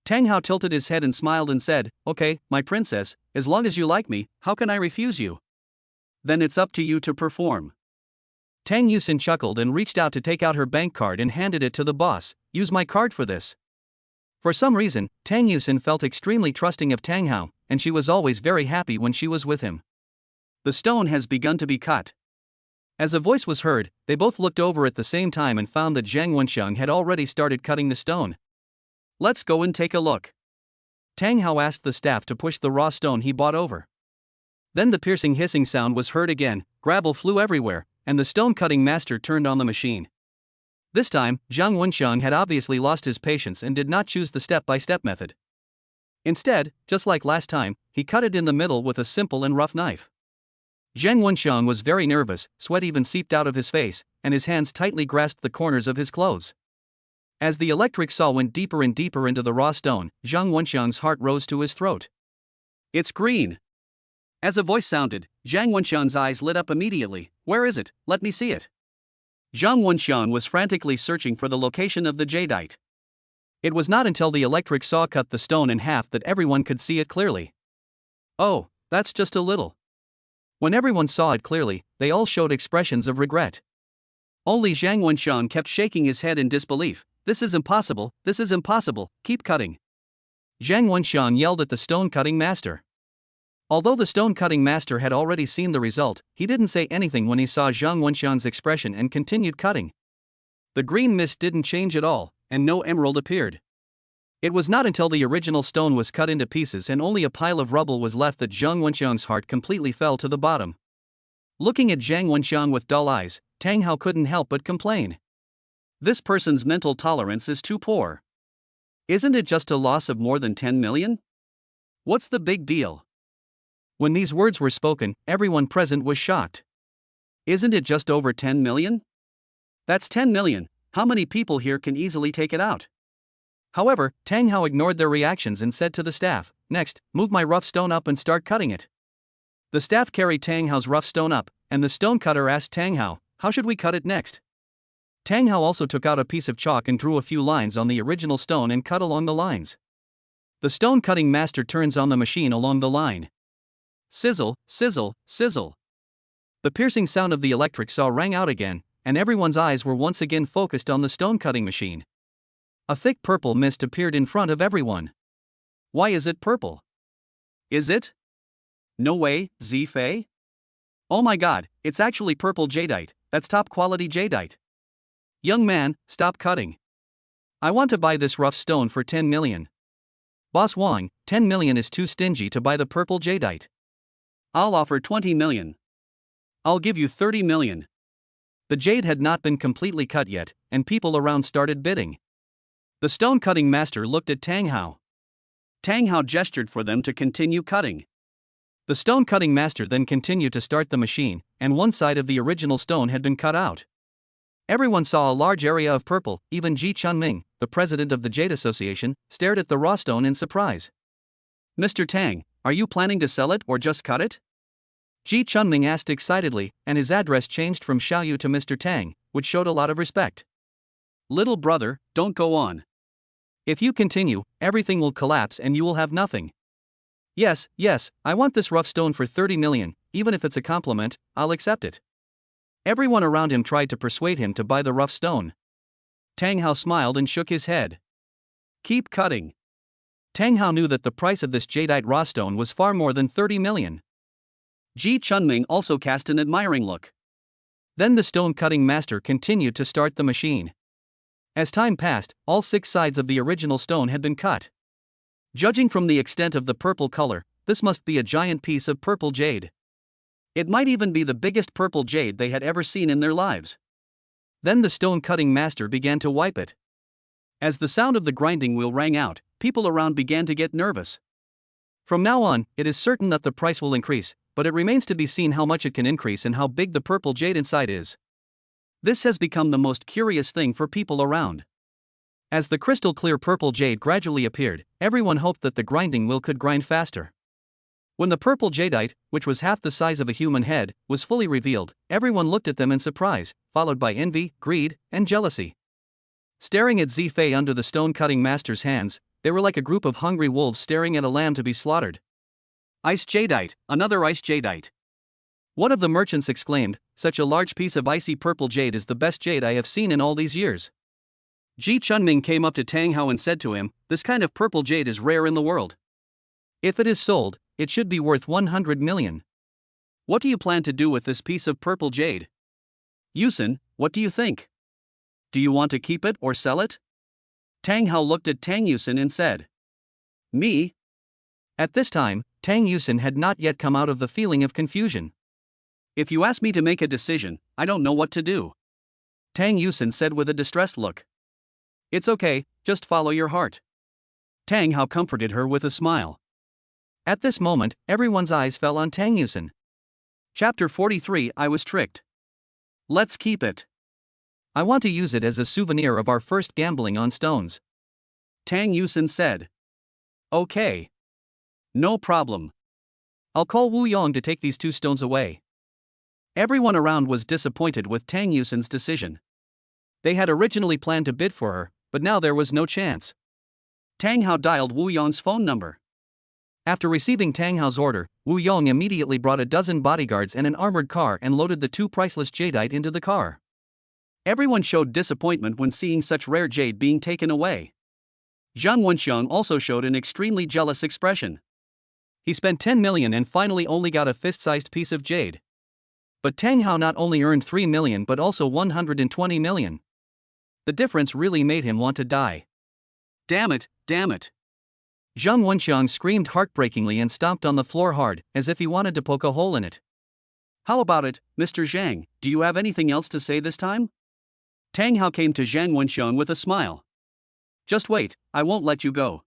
Tang Hao tilted his head and smiled and said, "Okay, my princess, as long as you like me, how can I refuse you?" Then it's up to you to perform. Tang Yusin chuckled and reached out to take out her bank card and handed it to the boss. "Use my card for this." For some reason, Tang Yusin felt extremely trusting of Tang Hao, and she was always very happy when she was with him. The stone has begun to be cut. As a voice was heard, they both looked over at the same time and found that Zhang Wenxiang had already started cutting the stone. Let's go and take a look. Tang Hao asked the staff to push the raw stone he bought over. Then the piercing hissing sound was heard again, gravel flew everywhere, and the stone-cutting master turned on the machine. This time, Zhang Wenxiang had obviously lost his patience and did not choose the step-by-step method. Instead, just like last time, he cut it in the middle with a simple and rough knife. Zhang Wenxiang was very nervous, sweat even seeped out of his face, and his hands tightly grasped the corners of his clothes. As the electric saw went deeper and deeper into the raw stone, Zhang Wenxiang's heart rose to his throat. It's green. As a voice sounded, Zhang Wenxiang's eyes lit up immediately. Where is it? Let me see it. Zhang Wenxiang was frantically searching for the location of the jadeite. It was not until the electric saw cut the stone in half that everyone could see it clearly. Oh, that's just a little. When everyone saw it clearly, they all showed expressions of regret. Only Zhang Wenxiang kept shaking his head in disbelief. This is impossible, keep cutting. Zhang Wenxiang yelled at the stone-cutting master. Although the stone-cutting master had already seen the result, he didn't say anything when he saw Zhang Wenxiang's expression and continued cutting. The green mist didn't change at all, and no emerald appeared. It was not until the original stone was cut into pieces and only a pile of rubble was left that Zhang Wenxiang's heart completely fell to the bottom. Looking at Zhang Wenxiang with dull eyes, Tang Hao couldn't help but complain. This person's mental tolerance is too poor. Isn't it just a loss of more than 10 million? What's the big deal? When these words were spoken, everyone present was shocked. Isn't it just over 10 million? That's 10 million. How many people here can easily take it out? However, Tang Hao ignored their reactions and said to the staff, "Next, move my rough stone up and start cutting it." The staff carried Tang Hao's rough stone up, and the stone cutter asked Tang Hao, "How should we cut it next?" Tang Hao also took out a piece of chalk and drew a few lines on the original stone and cut along the lines. The stone cutting master turns on the machine along the line. Sizzle, sizzle, sizzle. The piercing sound of the electric saw rang out again, and everyone's eyes were once again focused on the stone cutting machine. A thick purple mist appeared in front of everyone. Why is it purple? Is it? No way, Zifei? Oh my god, it's actually purple jadeite. That's top quality jadeite. Young man, stop cutting. I want to buy this rough stone for 10 million. Boss Wang, 10 million is too stingy to buy the purple jadeite. I'll offer 20 million. I'll give you 30 million. The jade had not been completely cut yet, and people around started bidding. The stone cutting master looked at Tang Hao. Tang Hao gestured for them to continue cutting. The stone cutting master then continued to start the machine, and one side of the original stone had been cut out. Everyone saw a large area of purple. Even Ji Chunming, the president of the Jade Association, stared at the raw stone in surprise. Mr. Tang, are you planning to sell it or just cut it? Ji Chunming asked excitedly, and his address changed from Xiaoyu to Mr. Tang, which showed a lot of respect. Little brother, don't go on. If you continue, everything will collapse and you will have nothing. Yes, I want this rough stone for 30 million, even if it's a compliment, I'll accept it. Everyone around him tried to persuade him to buy the rough stone. Tang Hao smiled and shook his head. Keep cutting. Tang Hao knew that the price of this jadeite raw stone was far more than 30 million. Ji Chunming also cast an admiring look. Then the stone cutting master continued to start the machine. As time passed, all 6 sides of the original stone had been cut. Judging from the extent of the purple color, this must be a giant piece of purple jade. It might even be the biggest purple jade they had ever seen in their lives. Then the stone cutting master began to wipe it. As the sound of the grinding wheel rang out, people around began to get nervous. From now on, it is certain that the price will increase, but it remains to be seen how much it can increase and how big the purple jade inside is. This has become the most curious thing for people around. As the crystal clear purple jade gradually appeared, everyone hoped that the grinding wheel could grind faster. When the purple jadeite, which was half the size of a human head, was fully revealed, everyone looked at them in surprise, followed by envy, greed, and jealousy. Staring at Zifei under the stone cutting master's hands, they were like a group of hungry wolves staring at a lamb to be slaughtered. Ice jadeite, another ice jadeite. One of the merchants exclaimed, such a large piece of icy purple jade is the best jade I have seen in all these years. Ji Chunming came up to Tang Hao and said to him, this kind of purple jade is rare in the world. If it is sold, it should be worth 100 million. What do you plan to do with this piece of purple jade? Yusin, what do you think? Do you want to keep it or sell it? Tang Hao looked at Tang Yusin and said. Me? At this time, Tang Yusin had not yet come out of the feeling of confusion. If you ask me to make a decision, I don't know what to do. Tang Yusin said with a distressed look. It's okay, just follow your heart. Tang Hao comforted her with a smile. At this moment, everyone's eyes fell on Tang Yusin. Chapter 43 I was tricked. Let's keep it. I want to use it as a souvenir of our first gambling on stones. Tang Yusin said. Okay. No problem. I'll call Wu Yong to take these 2 stones away. Everyone around was disappointed with Tang Yusin's decision. They had originally planned to bid for her, but now there was no chance. Tang Hao dialed Wu Yong's phone number. After receiving Tang Hao's order, Wu Yong immediately brought a dozen bodyguards and an armored car and loaded the 2 priceless jadeite into the car. Everyone showed disappointment when seeing such rare jade being taken away. Zhang Wenxiang also showed an extremely jealous expression. He spent 10 million and finally only got a fist-sized piece of jade. But Tang Hao not only earned 3 million but also 120 million. The difference really made him want to die. Damn it, damn it. Zhang Wenxiang screamed heartbreakingly and stomped on the floor hard, as if he wanted to poke a hole in it. How about it, Mr. Zhang, do you have anything else to say this time? Tang Hao came to Zhang Wenxiang with a smile. Just wait, I won't let you go.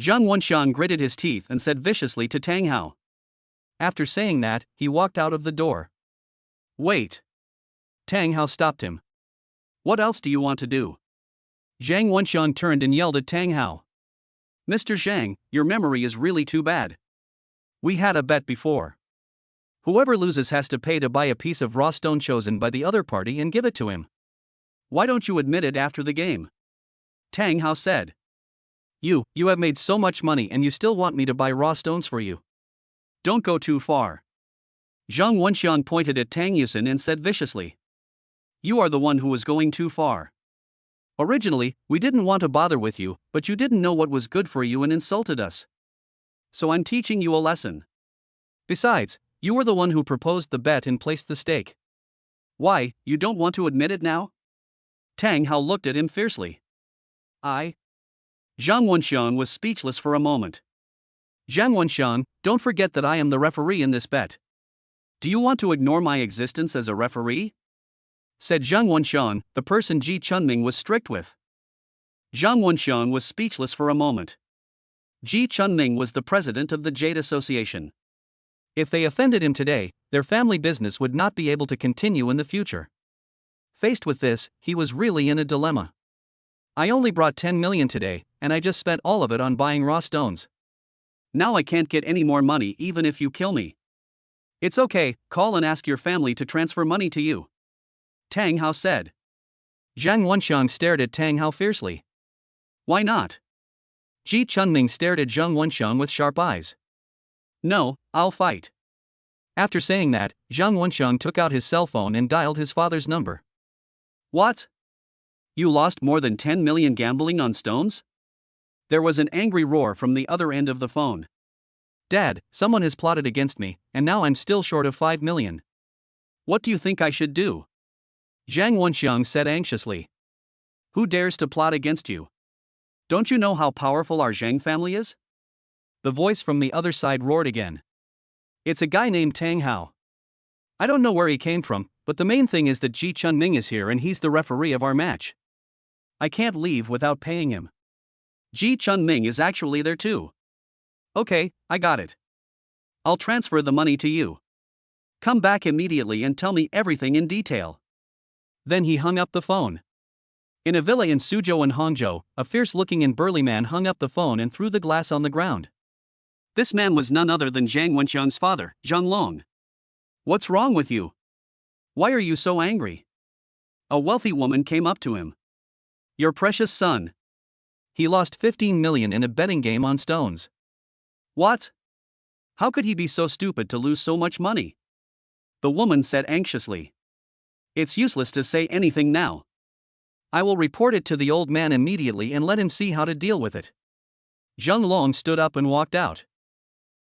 Zhang Wenxiang gritted his teeth and said viciously to Tang Hao. After saying that, he walked out of the door. Wait. Tang Hao stopped him. What else do you want to do? Zhang Wenxiang turned and yelled at Tang Hao. Mr. Zhang, your memory is really too bad. We had a bet before. Whoever loses has to pay to buy a piece of raw stone chosen by the other party and give it to him. Why don't you admit it after the game? Tang Hao said. You have made so much money and you still want me to buy raw stones for you. Don't go too far. Zhang Wenxiang pointed at Tang Yusin and said viciously. You are the one who was going too far. Originally, we didn't want to bother with you, but you didn't know what was good for you and insulted us. So I'm teaching you a lesson. Besides, you were the one who proposed the bet and placed the stake. Why, you don't want to admit it now? Tang Hao looked at him fiercely. Zhang Wenxiang was speechless for a moment. Zhang Wenxiang, don't forget that I am the referee in this bet. Do you want to ignore my existence as a referee? Said Zhang Wenxiang, the person Ji Chunming was strict with. Zhang Wenxiang was speechless for a moment. Ji Chunming was the president of the Jade Association. If they offended him today, their family business would not be able to continue in the future. Faced with this, he was really in a dilemma. I only brought 10 million today, and I just spent all of it on buying raw stones. Now I can't get any more money even if you kill me. It's okay, call and ask your family to transfer money to you. Tang Hao said. Zhang Wenxiang stared at Tang Hao fiercely. Why not? Ji Chunming stared at Zhang Wenxiang with sharp eyes. No, I'll fight. After saying that, Zhang Wenxiang took out his cell phone and dialed his father's number. What? You lost more than 10 million gambling on stones? There was an angry roar from the other end of the phone. Dad, someone has plotted against me, and now I'm still short of 5 million. What do you think I should do? Zhang Wenxiang said anxiously. Who dares to plot against you? Don't you know how powerful our Zhang family is? The voice from the other side roared again. It's a guy named Tang Hao. I don't know where he came from, but the main thing is that Ji Chunming is here and he's the referee of our match. I can't leave without paying him. Ji Chunming is actually there too. Okay, I got it. I'll transfer the money to you. Come back immediately and tell me everything in detail. Then he hung up the phone. In a villa in Suzhou and Hangzhou, a fierce-looking and burly man hung up the phone and threw the glass on the ground. This man was none other than Zhang Wenxiang's father, Zhang Long. What's wrong with you? Why are you so angry? A wealthy woman came up to him. Your precious son. He lost 15 million in a betting game on stones. What? How could he be so stupid to lose so much money? The woman said anxiously. It's useless to say anything now. I will report it to the old man immediately and let him see how to deal with it. Zhang Long stood up and walked out.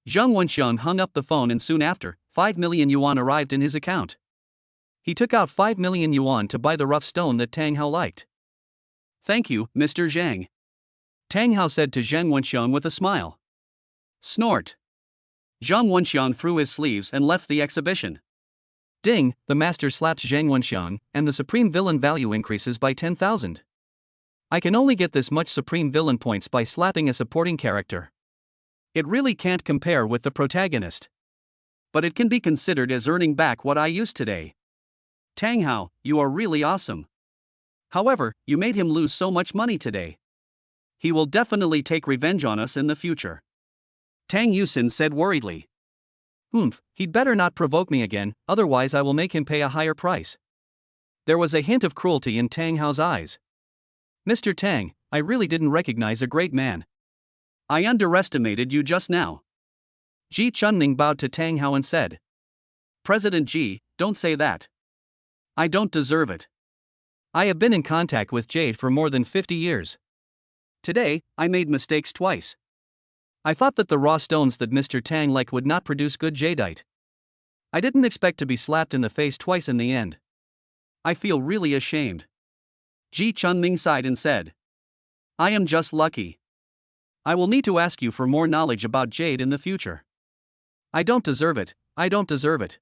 Zhang Wenxiang hung up the phone and soon after, 5 million yuan arrived in his account. He took out 5 million yuan to buy the rough stone that Tang Hao liked. Thank you, Mr. Zhang. Tang Hao said to Zhang Wenxiang with a smile. Snort. Zhang Wenxiang threw his sleeves and left the exhibition. Ding, the master slapped Zhang Wenxiang, and the supreme villain value increases by 10,000. I can only get this much supreme villain points by slapping a supporting character. It really can't compare with the protagonist. But it can be considered as earning back what I used today. Tang Hao, you are really awesome. However, you made him lose so much money today. He will definitely take revenge on us in the future. Tang Yusin said worriedly. He'd better not provoke me again, otherwise I will make him pay a higher price. There was a hint of cruelty in Tang Hao's eyes. Mr. Tang, I really didn't recognize a great man. I underestimated you just now. Ji Chunming bowed to Tang Hao and said. President Ji, don't say that. I don't deserve it. I have been in contact with Jade for more than 50 years. Today, I made mistakes twice. I thought that the raw stones that Mr. Tang liked would not produce good jadeite. I didn't expect to be slapped in the face twice in the end. I feel really ashamed. Ji Chunming sighed and said. I am just lucky. I will need to ask you for more knowledge about jade in the future. I don't deserve it, I don't deserve it.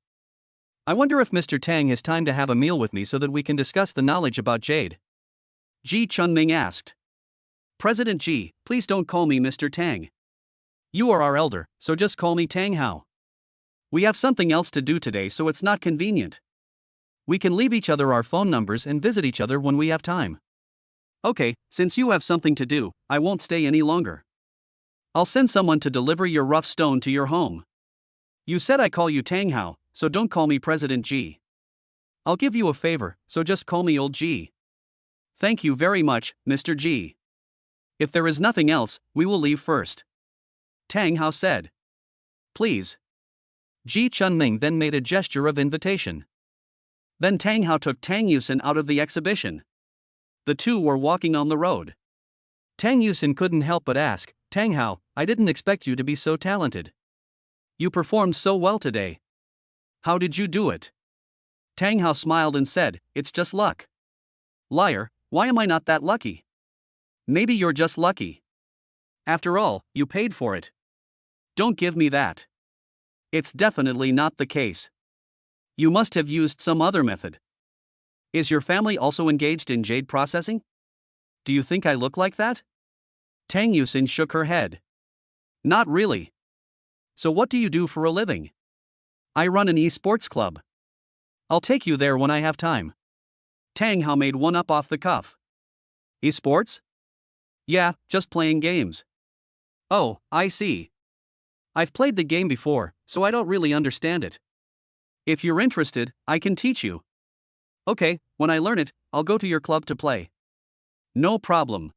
I wonder if Mr. Tang has time to have a meal with me so that we can discuss the knowledge about jade. Ji Chunming asked. President Ji, please don't call me Mr. Tang. You are our elder, so just call me Tang Hao. We have something else to do today, so it's not convenient. We can leave each other our phone numbers and visit each other when we have time. Okay, since you have something to do, I won't stay any longer. I'll send someone to deliver your rough stone to your home. You said I call you Tang Hao, so don't call me President Ji. I'll give you a favor, so just call me Old Ji. Thank you very much, Mr. Ji. If there is nothing else, we will leave first. Tang Hao said. Please. Ji Chunming then made a gesture of invitation. Then Tang Hao took Tang Yusin out of the exhibition. The two were walking on the road. Tang Yusin couldn't help but ask, Tang Hao, I didn't expect you to be so talented. You performed so well today. How did you do it? Tang Hao smiled and said, it's just luck. Liar, why am I not that lucky? Maybe you're just lucky. After all, you paid for it. Don't give me that. It's definitely not the case. You must have used some other method. Is your family also engaged in jade processing? Do you think I look like that? Tang Yusin shook her head. Not really. So what do you do for a living? I run an esports club. I'll take you there when I have time. Tang Hao made one up off the cuff. Esports? Yeah, just playing games. Oh, I see. I've played the game before, so I don't really understand it. If you're interested, I can teach you. Okay, when I learn it, I'll go to your club to play. No problem.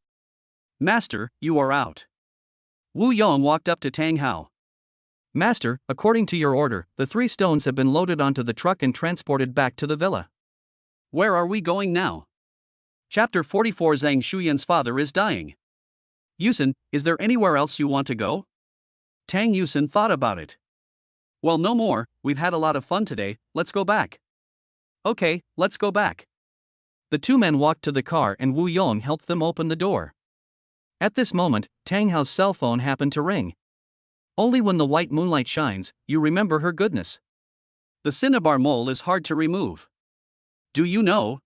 Master, you are out. Wu Yong walked up to Tang Hao. Master, according to your order, the 3 stones have been loaded onto the truck and transported back to the villa. Where are we going now? Chapter 44. Zhang Shuyan's father is dying. Yusin, is there anywhere else you want to go? Tang Yusin thought about it. Well, no more, we've had a lot of fun today, let's go back. Okay, let's go back. The 2 men walked to the car and Wu Yong helped them open the door. At this moment, Tang Hao's cell phone happened to ring. Only when the white moonlight shines, you remember her goodness. The cinnabar mole is hard to remove. Do you know?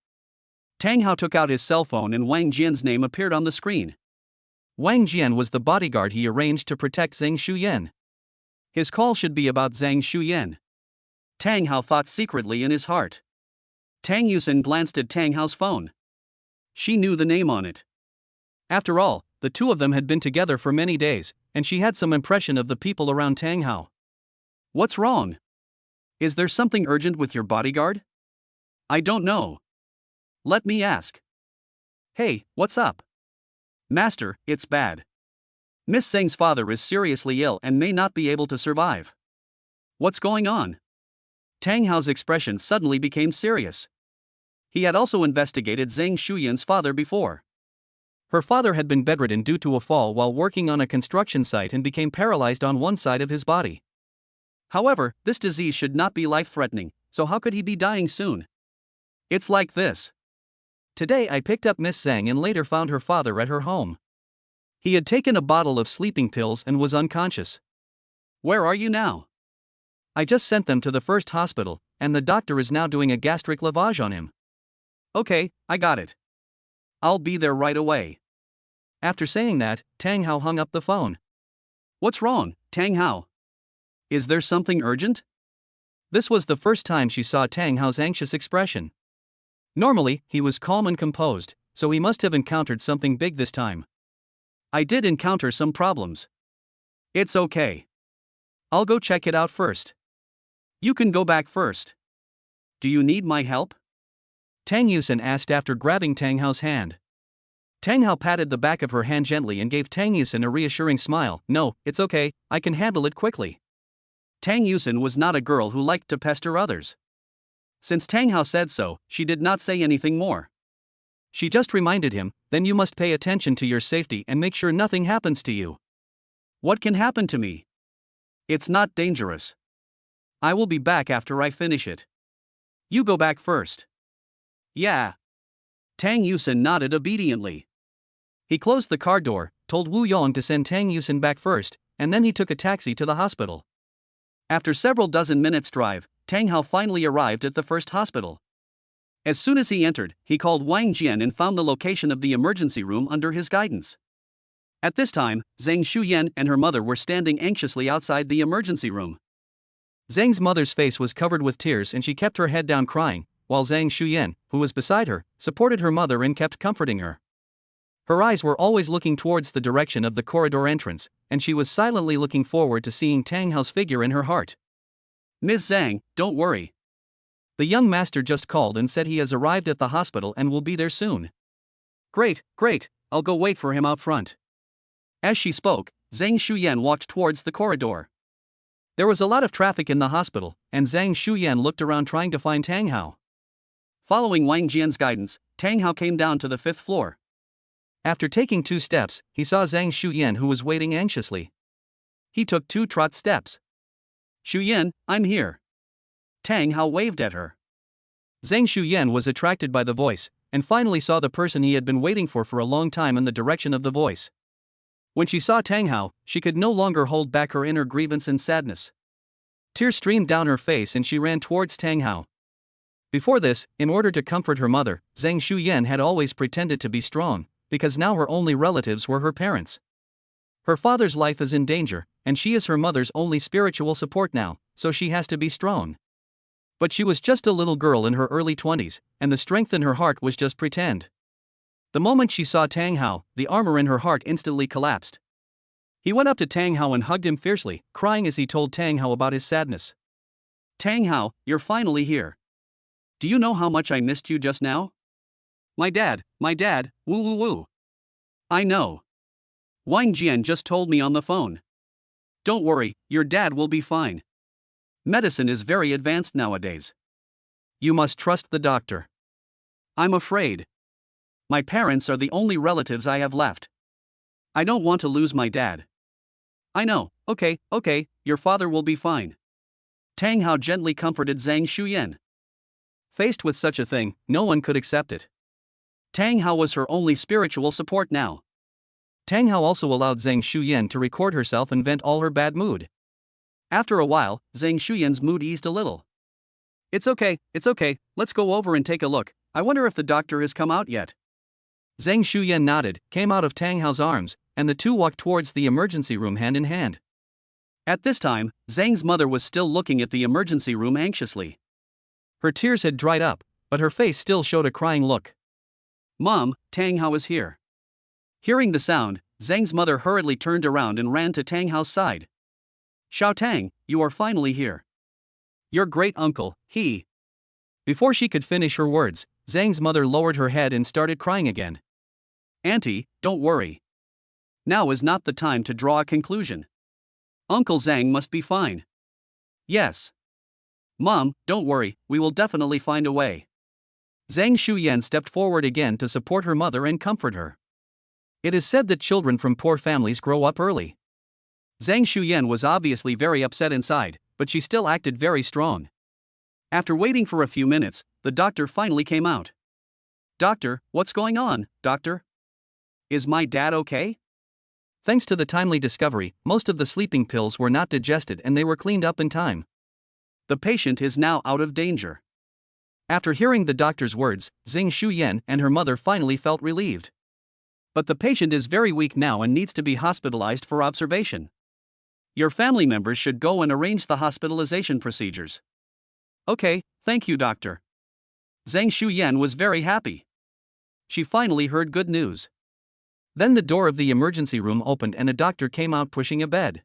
Tang Hao took out his cell phone and Wang Jian's name appeared on the screen. Wang Jian was the bodyguard he arranged to protect Zhang Shuyan. His call should be about Zhang Shuyan. Tang Hao thought secretly in his heart. Tang Yusin glanced at Tang Hao's phone. She knew the name on it. After all, the 2 of them had been together for many days, and she had some impression of the people around Tang Hao. What's wrong? Is there something urgent with your bodyguard? I don't know. Let me ask. Hey, what's up? Master, it's bad. Miss Zhang's father is seriously ill and may not be able to survive. What's going on? Tang Hao's expression suddenly became serious. He had also investigated Zhang Shuyan's father before. Her father had been bedridden due to a fall while working on a construction site and became paralyzed on one side of his body. However, this disease should not be life-threatening, so how could he be dying soon? It's like this. Today I picked up Miss Zhang and later found her father at her home. He had taken a bottle of sleeping pills and was unconscious. Where are you now? I just sent them to the first hospital, and the doctor is now doing a gastric lavage on him. Okay, I got it. I'll be there right away. After saying that, Tang Hao hung up the phone. What's wrong, Tang Hao? Is there something urgent? This was the first time she saw Tang Hao's anxious expression. Normally, he was calm and composed, so he must have encountered something big this time. I did encounter some problems. It's okay. I'll go check it out first. You can go back first. Do you need my help? Tang Yusin asked after grabbing Tang Hao's hand. Tang Hao patted the back of her hand gently and gave Tang Yusin a reassuring smile. No, it's okay, I can handle it quickly. Tang Yusin was not a girl who liked to pester others. Since Tang Hao said so, she did not say anything more. She just reminded him, then you must pay attention to your safety and make sure nothing happens to you. What can happen to me? It's not dangerous. I will be back after I finish it. You go back first. Yeah. Tang Yusin nodded obediently. He closed the car door, told Wu Yong to send Tang Yusin back first, and then he took a taxi to the hospital. After several dozen minutes' drive, Tang Hao finally arrived at the first hospital. As soon as he entered, he called Wang Jian and found the location of the emergency room under his guidance. At this time, Zhang Shuyan and her mother were standing anxiously outside the emergency room. Zhang's mother's face was covered with tears and she kept her head down crying, while Zhang Shuyan, who was beside her, supported her mother and kept comforting her. Her eyes were always looking towards the direction of the corridor entrance, and she was silently looking forward to seeing Tang Hao's figure in her heart. Ms. Zhang, don't worry. The young master just called and said he has arrived at the hospital and will be there soon. Great, great, I'll go wait for him out front. As she spoke, Zhang Shuyan walked towards the corridor. There was a lot of traffic in the hospital, and Zhang Shuyan looked around trying to find Tang Hao. Following Wang Jian's guidance, Tang Hao came down to the 5th floor. After taking 2 steps, he saw Zhang Shuyan, who was waiting anxiously. He took 2 trot steps. Shuyan, I'm here. Tang Hao waved at her. Zhang Shuyan was attracted by the voice, and finally saw the person he had been waiting for a long time in the direction of the voice. When she saw Tang Hao, she could no longer hold back her inner grievance and sadness. Tears streamed down her face and she ran towards Tang Hao. Before this, in order to comfort her mother, Zhang Shuyan had always pretended to be strong, because now her only relatives were her parents. Her father's life is in danger, and she is her mother's only spiritual support now, so she has to be strong. But she was just a little girl in her early 20s, and the strength in her heart was just pretend. The moment she saw Tang Hao, the armor in her heart instantly collapsed. He went up to Tang Hao and hugged him fiercely, crying as he told Tang Hao about his sadness. Tang Hao, you're finally here. Do you know how much I missed you just now? My dad, woo woo woo. I know. Wang Jian just told me on the phone. Don't worry, your dad will be fine. Medicine is very advanced nowadays. You must trust the doctor. I'm afraid. My parents are the only relatives I have left. I don't want to lose my dad. I know, okay, your father will be fine. Tang Hao gently comforted Zhang Shuyan. Faced with such a thing, no one could accept it. Tang Hao was her only spiritual support now. Tang Hao also allowed Zhang Shuyan to record herself and vent all her bad mood. After a while, Zhang Shuyan's mood eased a little. It's okay, let's go over and take a look. I wonder if the doctor has come out yet. Zhang Shuyan nodded, came out of Tang Hao's arms, and the two walked towards the emergency room hand in hand. At this time, Zhang's mother was still looking at the emergency room anxiously. Her tears had dried up, but her face still showed a crying look. Mom, Tang Hao is here. Hearing the sound, Zhang's mother hurriedly turned around and ran to Tang Hao's side. Xiao Tang, you are finally here. Your great uncle, he. Before she could finish her words, Zhang's mother lowered her head and started crying again. Auntie, don't worry. Now is not the time to draw a conclusion. Uncle Zhang must be fine. Yes. Mom, don't worry, we will definitely find a way. Zhang Shuyan stepped forward again to support her mother and comfort her. It is said that children from poor families grow up early. Zhang Shuyan was obviously very upset inside, but she still acted very strong. After waiting for a few minutes, the doctor finally came out. Doctor, what's going on, doctor? Is my dad okay? Thanks to the timely discovery, most of the sleeping pills were not digested and they were cleaned up in time. The patient is now out of danger. After hearing the doctor's words, Zhang Shuyan and her mother finally felt relieved. But the patient is very weak now and needs to be hospitalized for observation. Your family members should go and arrange the hospitalization procedures. Okay, thank you, doctor. Zhang Shuyan was very happy. She finally heard good news. Then the door of the emergency room opened and a doctor came out pushing a bed.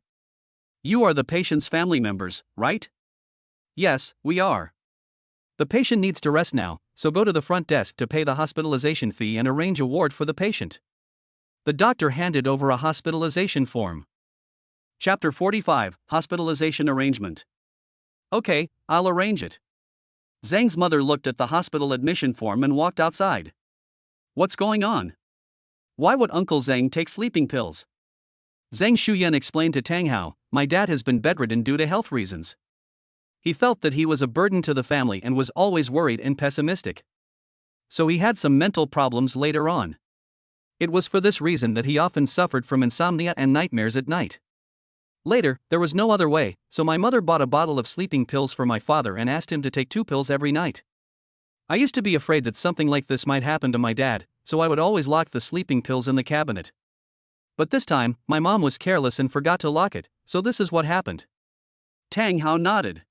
You are the patient's family members, right? Yes, we are. The patient needs to rest now, so go to the front desk to pay the hospitalization fee and arrange a ward for the patient. The doctor handed over a hospitalization form. Chapter 45, Hospitalization Arrangement. Okay, I'll arrange it. Zhang's mother looked at the hospital admission form and walked outside. What's going on? Why would Uncle Zhang take sleeping pills? Zhang Shuyan explained to Tang Hao, my dad has been bedridden due to health reasons. He felt that he was a burden to the family and was always worried and pessimistic. So he had some mental problems later on. It was for this reason that he often suffered from insomnia and nightmares at night. Later, there was no other way, so my mother bought a bottle of sleeping pills for my father and asked him to take 2 pills every night. I used to be afraid that something like this might happen to my dad, so I would always lock the sleeping pills in the cabinet. But this time, my mom was careless and forgot to lock it, so this is what happened. Tang Hao nodded.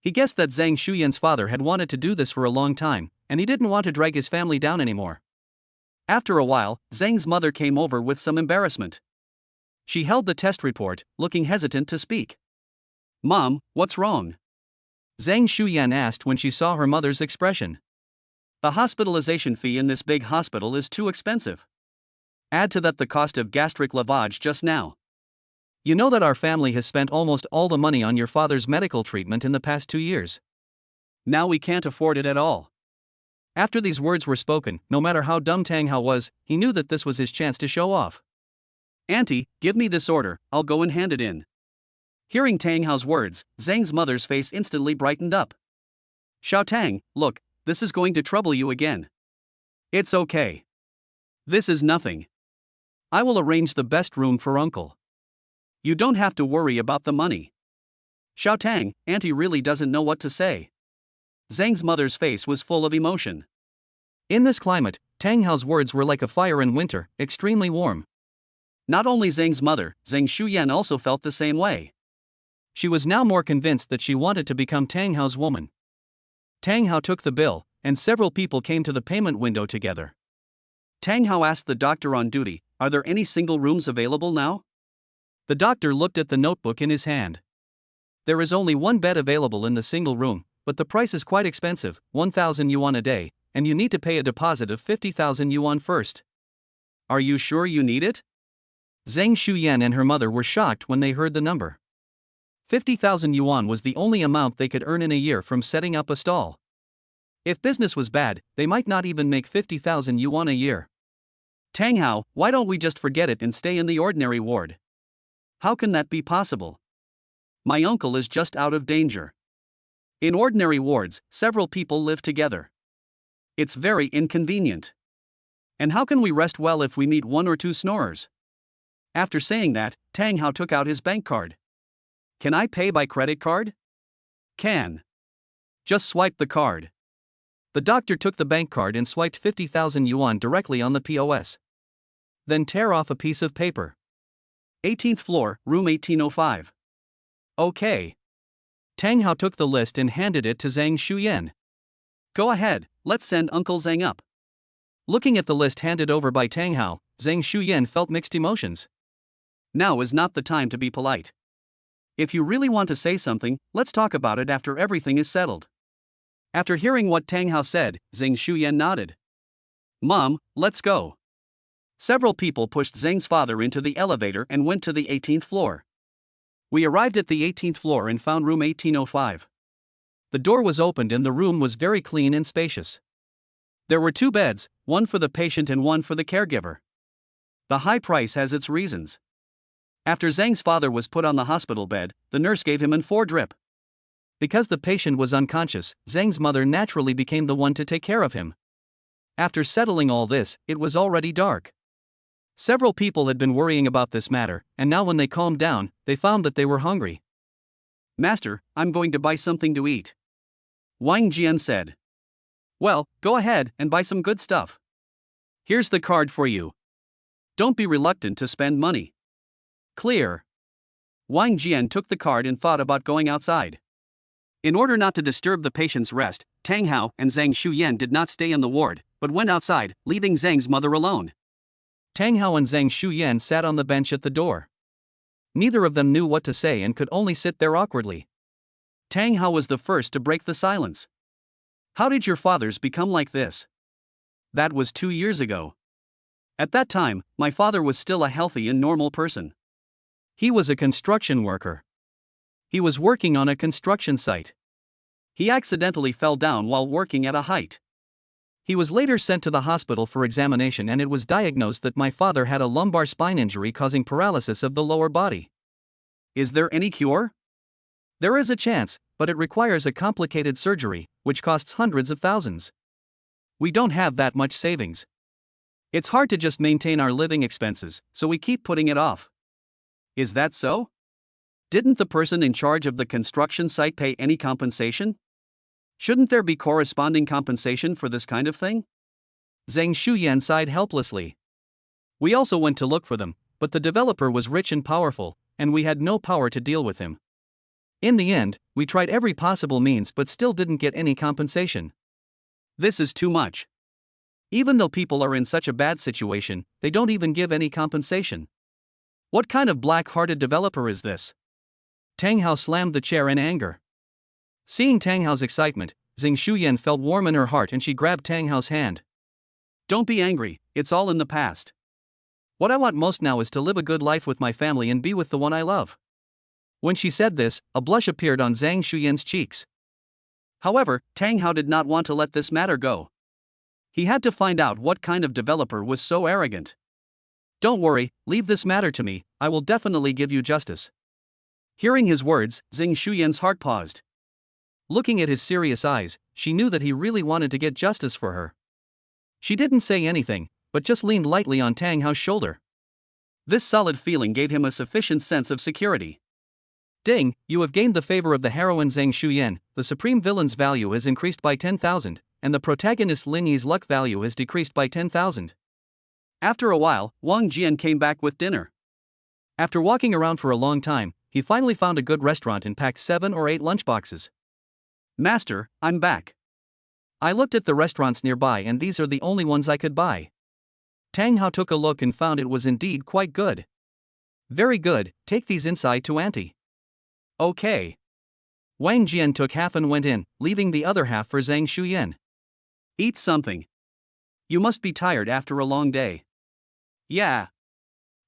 He guessed that Zhang Shuyan's father had wanted to do this for a long time, and he didn't want to drag his family down anymore. After a while, Zhang's mother came over with some embarrassment. She held the test report, looking hesitant to speak. Mom, what's wrong? Zhang Shuyan asked when she saw her mother's expression. The hospitalization fee in this big hospital is too expensive. Add to that the cost of gastric lavage just now. You know that our family has spent almost all the money on your father's medical treatment in the past 2 years. Now we can't afford it at all. After these words were spoken, no matter how dumb Tang Hao was, he knew that this was his chance to show off. Auntie, give me this order, I'll go and hand it in. Hearing Tang Hao's words, Zhang's mother's face instantly brightened up. Xiao Tang, look, this is going to trouble you again. It's okay. This is nothing. I will arrange the best room for uncle. You don't have to worry about the money. Xiao Tang, Auntie really doesn't know what to say. Zhang's mother's face was full of emotion. In this climate, Tang Hao's words were like a fire in winter, extremely warm. Not only Zhang's mother, Zhang Shuyan also felt the same way. She was now more convinced that she wanted to become Tang Hao's woman. Tang Hao took the bill, and several people came to the payment window together. Tang Hao asked the doctor on duty, "Are there any single rooms available now?" The doctor looked at the notebook in his hand. There is only one bed available in the single room, but the price is quite expensive, 1,000 yuan a day, and you need to pay a deposit of 50,000 yuan first. Are you sure you need it? Zhang Shuyan and her mother were shocked when they heard the number. 50,000 yuan was the only amount they could earn in a year from setting up a stall. If business was bad, they might not even make 50,000 yuan a year. Tang Hao, why don't we just forget it and stay in the ordinary ward? How can that be possible? My uncle is just out of danger. In ordinary wards, several people live together. It's very inconvenient. And how can we rest well if we meet one or two snorers? After saying that, Tang Hao took out his bank card. Can I pay by credit card? Can. Just swipe the card. The doctor took the bank card and swiped 50,000 yuan directly on the POS. Then tear off a piece of paper. 18th floor, room 1805. Okay. Tang Hao took the list and handed it to Zhang Shuyan. Go ahead, let's send Uncle Zhang up. Looking at the list handed over by Tang Hao, Zhang Shuyan felt mixed emotions. Now is not the time to be polite. If you really want to say something, let's talk about it after everything is settled. After hearing what Tang Hao said, Zhang Shuyan nodded. Mom, let's go. Several people pushed Zhang's father into the elevator and went to the 18th floor. We arrived at the 18th floor and found room 1805. The door was opened and the room was very clean and spacious. There were 2 beds, one for the patient and one for the caregiver. The high price has its reasons. After Zhang's father was put on the hospital bed, the nurse gave him an 4 drip. Because the patient was unconscious, Zhang's mother naturally became the one to take care of him. After settling all this, it was already dark. Several people had been worrying about this matter, and now when they calmed down, they found that they were hungry. Master, I'm going to buy something to eat. Wang Jian said. Well, go ahead and buy some good stuff. Here's the card for you. Don't be reluctant to spend money. Clear. Wang Jian took the card and thought about going outside. In order not to disturb the patient's rest, Tang Hao and Zhang Shuyan did not stay in the ward, but went outside, leaving Zhang's mother alone. Tang Hao and Zhang Shuyan sat on the bench at the door. Neither of them knew what to say and could only sit there awkwardly. Tang Hao was the first to break the silence. How did your fathers become like this? That was 2 years ago. At that time, my father was still a healthy and normal person. He was a construction worker. He was working on a construction site. He accidentally fell down while working at a height. He was later sent to the hospital for examination and it was diagnosed that my father had a lumbar spine injury causing paralysis of the lower body. Is there any cure? There is a chance, but it requires a complicated surgery, which costs hundreds of thousands. We don't have that much savings. It's hard to just maintain our living expenses, so we keep putting it off. Is that so? Didn't the person in charge of the construction site pay any compensation? Shouldn't there be corresponding compensation for this kind of thing? Zhang Shuyan sighed helplessly. We also went to look for them, but the developer was rich and powerful, and we had no power to deal with him. In the end, we tried every possible means but still didn't get any compensation. This is too much. Even though people are in such a bad situation, they don't even give any compensation. What kind of black-hearted developer is this? Tang Hao slammed the chair in anger. Seeing Tang Hao's excitement, Zhang Shuyan felt warm in her heart and she grabbed Tang Hao's hand. Don't be angry, it's all in the past. What I want most now is to live a good life with my family and be with the one I love. When she said this, a blush appeared on Zhang Shuyan's cheeks. However, Tang Hao did not want to let this matter go. He had to find out what kind of developer was so arrogant. Don't worry, leave this matter to me, I will definitely give you justice. Hearing his words, Zhang Shuyan's heart paused. Looking at his serious eyes, she knew that he really wanted to get justice for her. She didn't say anything, but just leaned lightly on Tang Hao's shoulder. This solid feeling gave him a sufficient sense of security. Ding, you have gained the favor of the heroine Zhang Shuyan, the supreme villain's value has increased by 10,000, and the protagonist Lin Yi's luck value has decreased by 10,000. After a while, Wang Jian came back with dinner. After walking around for a long time, he finally found a good restaurant and packed 7 or 8 lunchboxes. Master, I'm back. I looked at the restaurants nearby and these are the only ones I could buy. Tang Hao took a look and found it was indeed quite good. Very good, take these inside to auntie. Okay. Wang Jian took half and went in, leaving the other half for Zhang Shuyan. Eat something. You must be tired after a long day. Yeah.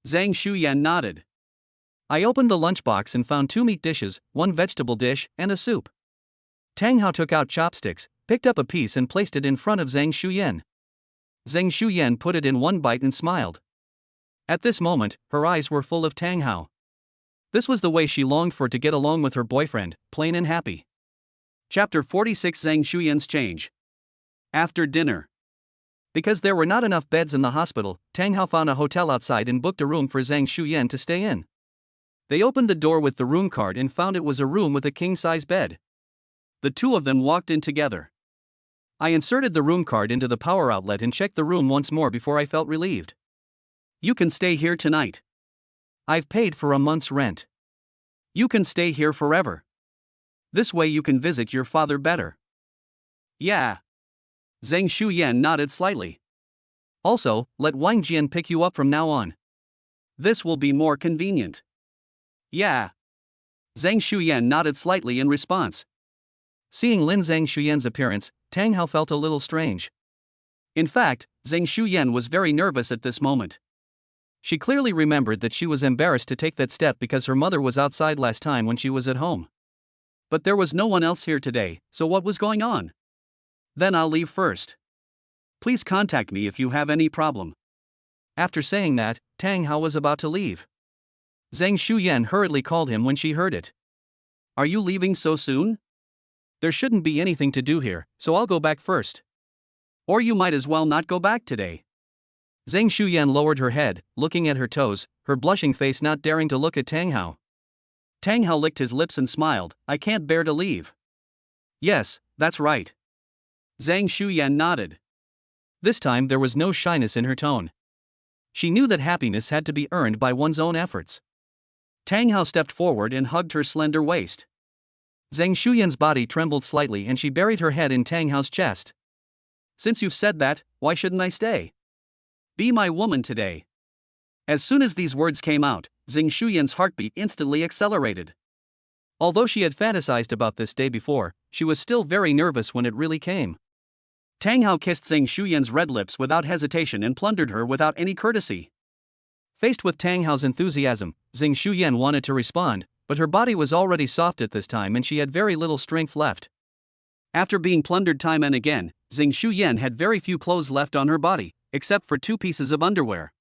Zhang Shuyan nodded. I opened the lunchbox and found 2 meat dishes, 1 vegetable dish, and a soup. Tang Hao took out chopsticks, picked up a piece and placed it in front of Zhang Shuyan. Zhang Shuyan put it in one bite and smiled. At this moment, her eyes were full of Tang Hao. This was the way she longed for to get along with her boyfriend, plain and happy. Chapter 46 Zhang Shuyan's change. After dinner. Because there were not enough beds in the hospital, Tang Hao found a hotel outside and booked a room for Zhang Shuyan to stay in. They opened the door with the room card and found it was a room with a king-size bed. The two of them walked in together. I inserted the room card into the power outlet and checked the room once more before I felt relieved. You can stay here tonight. I've paid for a month's rent. You can stay here forever. This way you can visit your father better. Yeah. Zhang Shuyan nodded slightly. Also, let Wang Jian pick you up from now on. This will be more convenient. Yeah. Zhang Shuyan nodded slightly in response. Seeing Lin Zhang Shuyan's appearance, Tang Hao felt a little strange. In fact, Zhang Shuyan was very nervous at this moment. She clearly remembered that she was embarrassed to take that step because her mother was outside last time when she was at home. But there was no one else here today, so what was going on? Then I'll leave first. Please contact me if you have any problem. After saying that, Tang Hao was about to leave. Zhang Shuyan hurriedly called him when she heard it. Are you leaving so soon? There shouldn't be anything to do here, so I'll go back first. Or you might as well not go back today. Zhang Shuyan lowered her head, looking at her toes, her blushing face not daring to look at Tang Hao. Tang Hao licked his lips and smiled. I can't bear to leave. Yes, that's right. Zhang Shuyan nodded. This time there was no shyness in her tone. She knew that happiness had to be earned by one's own efforts. Tang Hao stepped forward and hugged her slender waist. Zhang Shuyan's body trembled slightly and she buried her head in Tang Hao's chest. Since you've said that, why shouldn't I stay? Be my woman today. As soon as these words came out, Zhang Shuyan's heartbeat instantly accelerated. Although she had fantasized about this day before, she was still very nervous when it really came. Tang Hao kissed Zhang Shuyan's red lips without hesitation and plundered her without any courtesy. Faced with Tang Hao's enthusiasm, Zhang Shuyan wanted to respond, but her body was already soft at this time and she had very little strength left. After being plundered time and again, Zhang Shuyan had very few clothes left on her body, except for 2 pieces of underwear.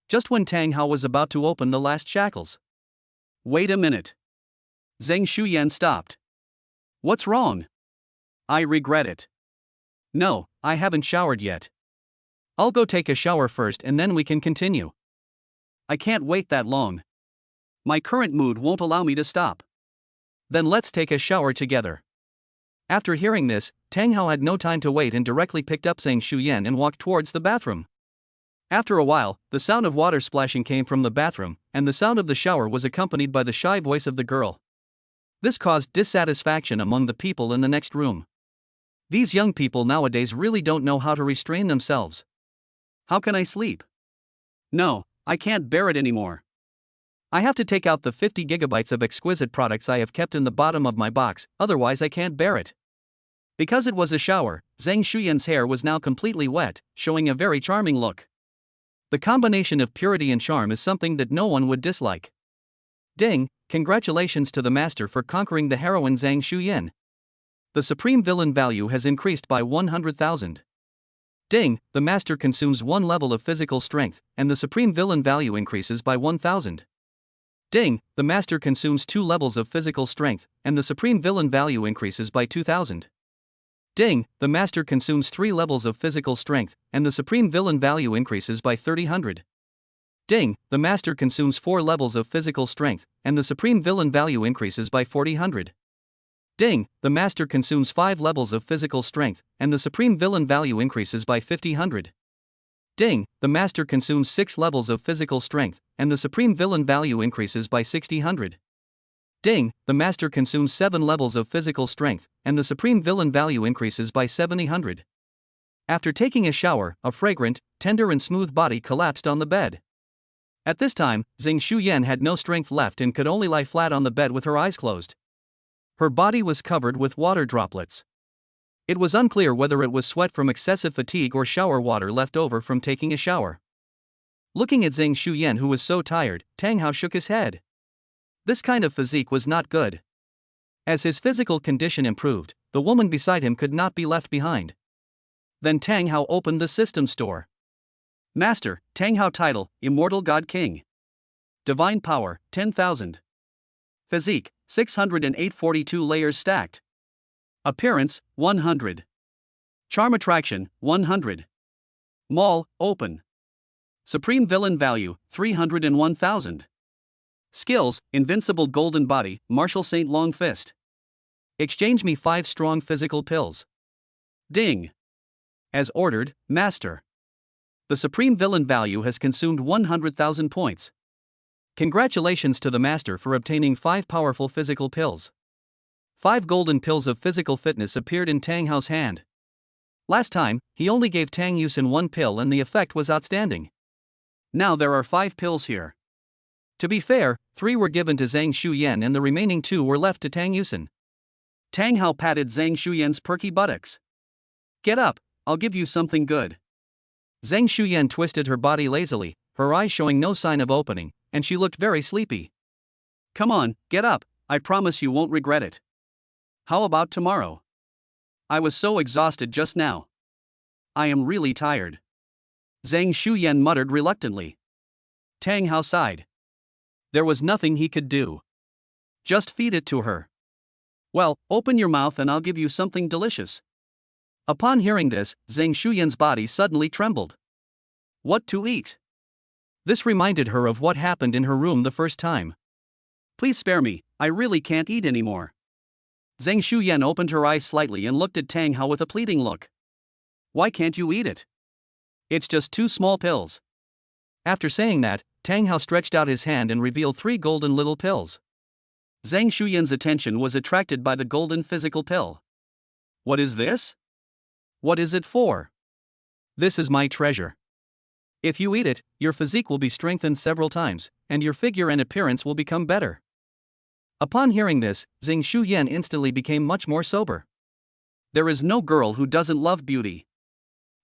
Just when Tang Hao was about to open the last shackles. Wait a minute. Zhang Shuyan stopped. What's wrong? I regret it. No, I haven't showered yet. I'll go take a shower first and then we can continue. I can't wait that long. My current mood won't allow me to stop. Then let's take a shower together. After hearing this, Tang Hao had no time to wait and directly picked up Zhang Shuyan and walked towards the bathroom. After a while, the sound of water splashing came from the bathroom, and the sound of the shower was accompanied by the shy voice of the girl. This caused dissatisfaction among the people in the next room. These young people nowadays really don't know how to restrain themselves. How can I sleep? No, I can't bear it anymore. I have to take out the 50 gigabytes of exquisite products I have kept in the bottom of my box, otherwise I can't bear it. Because it was a shower, Zhang Shuyan's hair was now completely wet, showing a very charming look. The combination of purity and charm is something that no one would dislike. Ding, congratulations to the master for conquering the heroine Zhang Shuyan. The supreme villain value has increased by 100,000. Ding, the master consumes 1 level of physical strength, and the supreme villain value increases by 1000. Ding, the master consumes 2 levels of physical strength, and the supreme villain value increases by 2000. Ding, the master consumes 3 levels of physical strength, and the supreme villain value increases by 3000. Ding, the master consumes 4 levels of physical strength, and the supreme villain value increases by 4000. Ding, the master consumes 5 levels of physical strength, and the supreme villain value increases by 5000. Ding, the master consumes 6 levels of physical strength, and the supreme villain value increases by 6000. Ding, the master consumes 7 levels of physical strength, and the supreme villain value increases by 7000. After taking a shower, a fragrant, tender and smooth body collapsed on the bed. At this time, Zhang Shuyan had no strength left and could only lie flat on the bed with her eyes closed. Her body was covered with water droplets. It was unclear whether it was sweat from excessive fatigue or shower water left over from taking a shower. Looking at Zhang Shuyan, who was so tired, Tang Hao shook his head. This kind of physique was not good. As his physical condition improved, the woman beside him could not be left behind. Then Tang Hao opened the system store. Master, Tang Hao title, Immortal God King. Divine power, 10,000. Physique, 608-42 layers stacked. Appearance, 100. Charm attraction, 100. Mall, open. Supreme villain value, 301,000. Skills, invincible golden body, martial saint long fist. Exchange me 5 strong physical pills. Ding. As ordered, master. The supreme villain value has consumed 100,000 points. Congratulations to the master for obtaining 5 powerful physical pills. 5 golden pills of physical fitness appeared in Tang Hao's hand. Last time, he only gave Tang Yusin 1 pill and the effect was outstanding. Now there are 5 pills here. To be fair, 3 were given to Zhang Shuyan and the remaining 2 were left to Tang Yusin. Tang Hao patted Zhang Shuyan's perky buttocks. Get up, I'll give you something good. Zhang Shuyan twisted her body lazily, her eyes showing no sign of opening, and she looked very sleepy. Come on, get up, I promise you won't regret it. How about tomorrow? I was so exhausted just now. I am really tired. Zhang Shuyan muttered reluctantly. Tang Hao sighed. There was nothing he could do. Just feed it to her. Well, open your mouth and I'll give you something delicious. Upon hearing this, Zhang Shuyan's body suddenly trembled. What to eat? This reminded her of what happened in her room the first time. Please spare me, I really can't eat anymore. Zhang Shuyan opened her eyes slightly and looked at Tang Hao with a pleading look. Why can't you eat it? It's just 2 small pills. After saying that, Tang Hao stretched out his hand and revealed 3 golden little pills. Zhang Shuyan's attention was attracted by the golden physical pill. What is this? What is it for? This is my treasure. If you eat it, your physique will be strengthened several times, and your figure and appearance will become better. Upon hearing this, Zhang Shuyan instantly became much more sober. There is no girl who doesn't love beauty.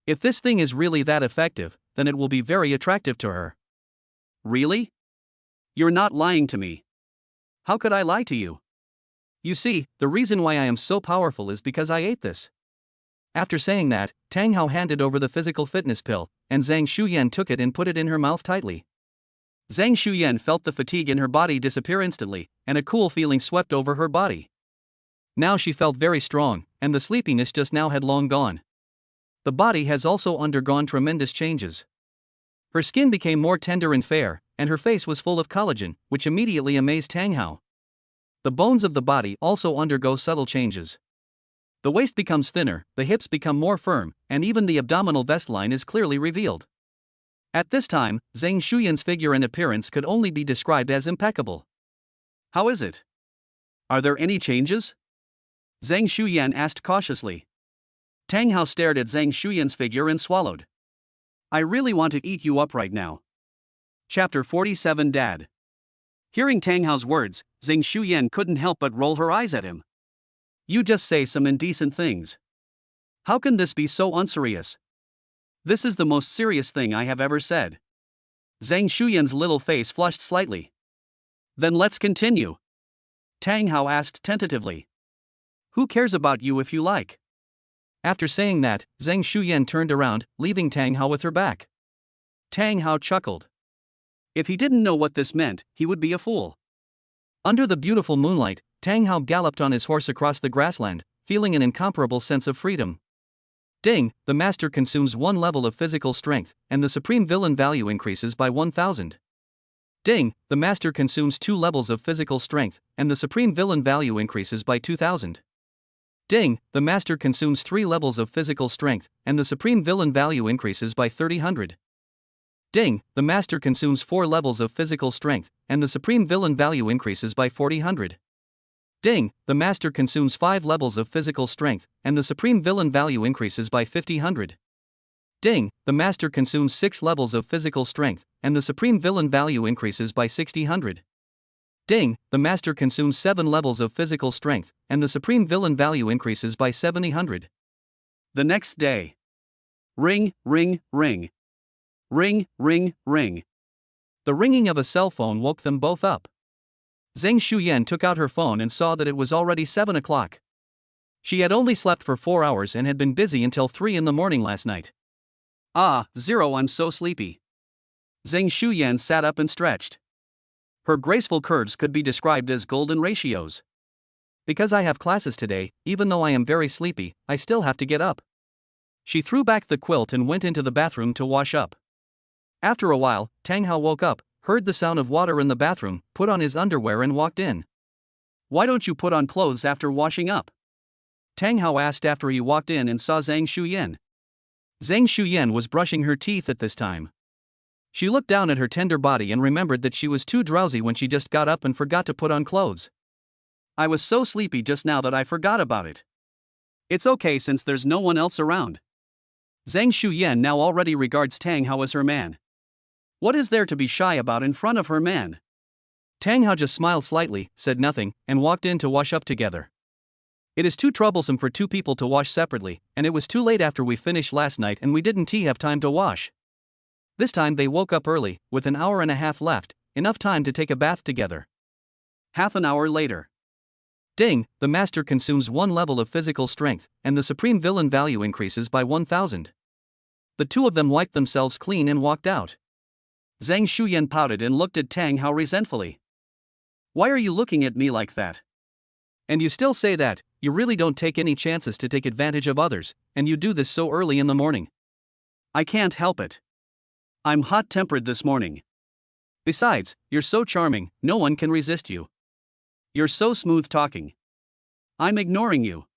If this thing is really that effective, then it will be very attractive to her. Really? You're not lying to me. How could I lie to you? You see, the reason why I am so powerful is because I ate this. After saying that, Tang Hao handed over the physical fitness pill, and Zhang Shuyan took it and put it in her mouth tightly. Zhang Shuyan felt the fatigue in her body disappear instantly, and a cool feeling swept over her body. Now she felt very strong, and the sleepiness just now had long gone. The body has also undergone tremendous changes. Her skin became more tender and fair, and her face was full of collagen, which immediately amazed Tang Hao. The bones of the body also undergo subtle changes. The waist becomes thinner, the hips become more firm, and even the abdominal vest line is clearly revealed. At this time, Zhang Shuyan's figure and appearance could only be described as impeccable. How is it? Are there any changes? Zhang Shuyan asked cautiously. Tang Hao stared at Zhang Shuyan's figure and swallowed. I really want to eat you up right now. Chapter 47 Dad. Hearing Tang Hao's words, Zhang Shuyan couldn't help but roll her eyes at him. You just say some indecent things. How can this be so unserious? This is the most serious thing I have ever said. Zhang Shuyan's little face flushed slightly. Then let's continue. Tang Hao asked tentatively. Who cares about you if you like? After saying that, Zhang Shuyan turned around, leaving Tang Hao with her back. Tang Hao chuckled. If he didn't know what this meant, he would be a fool. Under the beautiful moonlight, Tang Hao galloped on his horse across the grassland, feeling an incomparable sense of freedom. Ding, the master consumes 1 level of physical strength, and the supreme villain value increases by 1000. Ding, the master consumes 2 levels of physical strength, and the supreme villain value increases by 2000. Ding, the master consumes 3 levels of physical strength, and the supreme villain value increases by 3000. Ding, the master consumes 4 levels of physical strength, and the supreme villain value increases by 4000. Ding, the master consumes 5 levels of physical strength, and the supreme villain value increases by 5000. Ding, the master consumes 6 levels of physical strength, and the supreme villain value increases by 6000. Ding, the master consumes 7 levels of physical strength, and the supreme villain value increases by 7000. The next day. Ring, ring, ring. Ring, ring, ring. The ringing of a cell phone woke them both up. Zhang Shuyan took out her phone and saw that it was already 7 o'clock. She had only slept for 4 hours and had been busy until 3 in the morning last night. I'm so sleepy. Zhang Shuyan sat up and stretched. Her graceful curves could be described as golden ratios. Because I have classes today, even though I am very sleepy, I still have to get up. She threw back the quilt and went into the bathroom to wash up. After a while, Tang Hao woke up, heard the sound of water in the bathroom, put on his underwear and walked in. Why don't you put on clothes after washing up? Tang Hao asked after he walked in and saw Zhang Shuyan. Zhang Shuyan was brushing her teeth at this time. She looked down at her tender body and remembered that she was too drowsy when she just got up and forgot to put on clothes. I was so sleepy just now that I forgot about it. It's okay since there's no one else around. Zhang Shuyan now already regards Tang Hao as her man. What is there to be shy about in front of her man? Tang Hao just smiled slightly, said nothing, and walked in to wash up together. It is too troublesome for 2 people to wash separately, and it was too late after we finished last night and we didn't have time to wash. This time they woke up early, with an hour and a half left, enough time to take a bath together. Half an hour later. Ding, the master consumes 1 level of physical strength, and the supreme villain value increases by 1000. The 2 of them wiped themselves clean and walked out. Zhang Shuyan pouted and looked at Tang Hao resentfully. Why are you looking at me like that? And you still say that, you really don't take any chances to take advantage of others, and you do this so early in the morning. I can't help it. I'm hot-tempered this morning. Besides, you're so charming, no one can resist you. You're so smooth-talking. I'm ignoring you.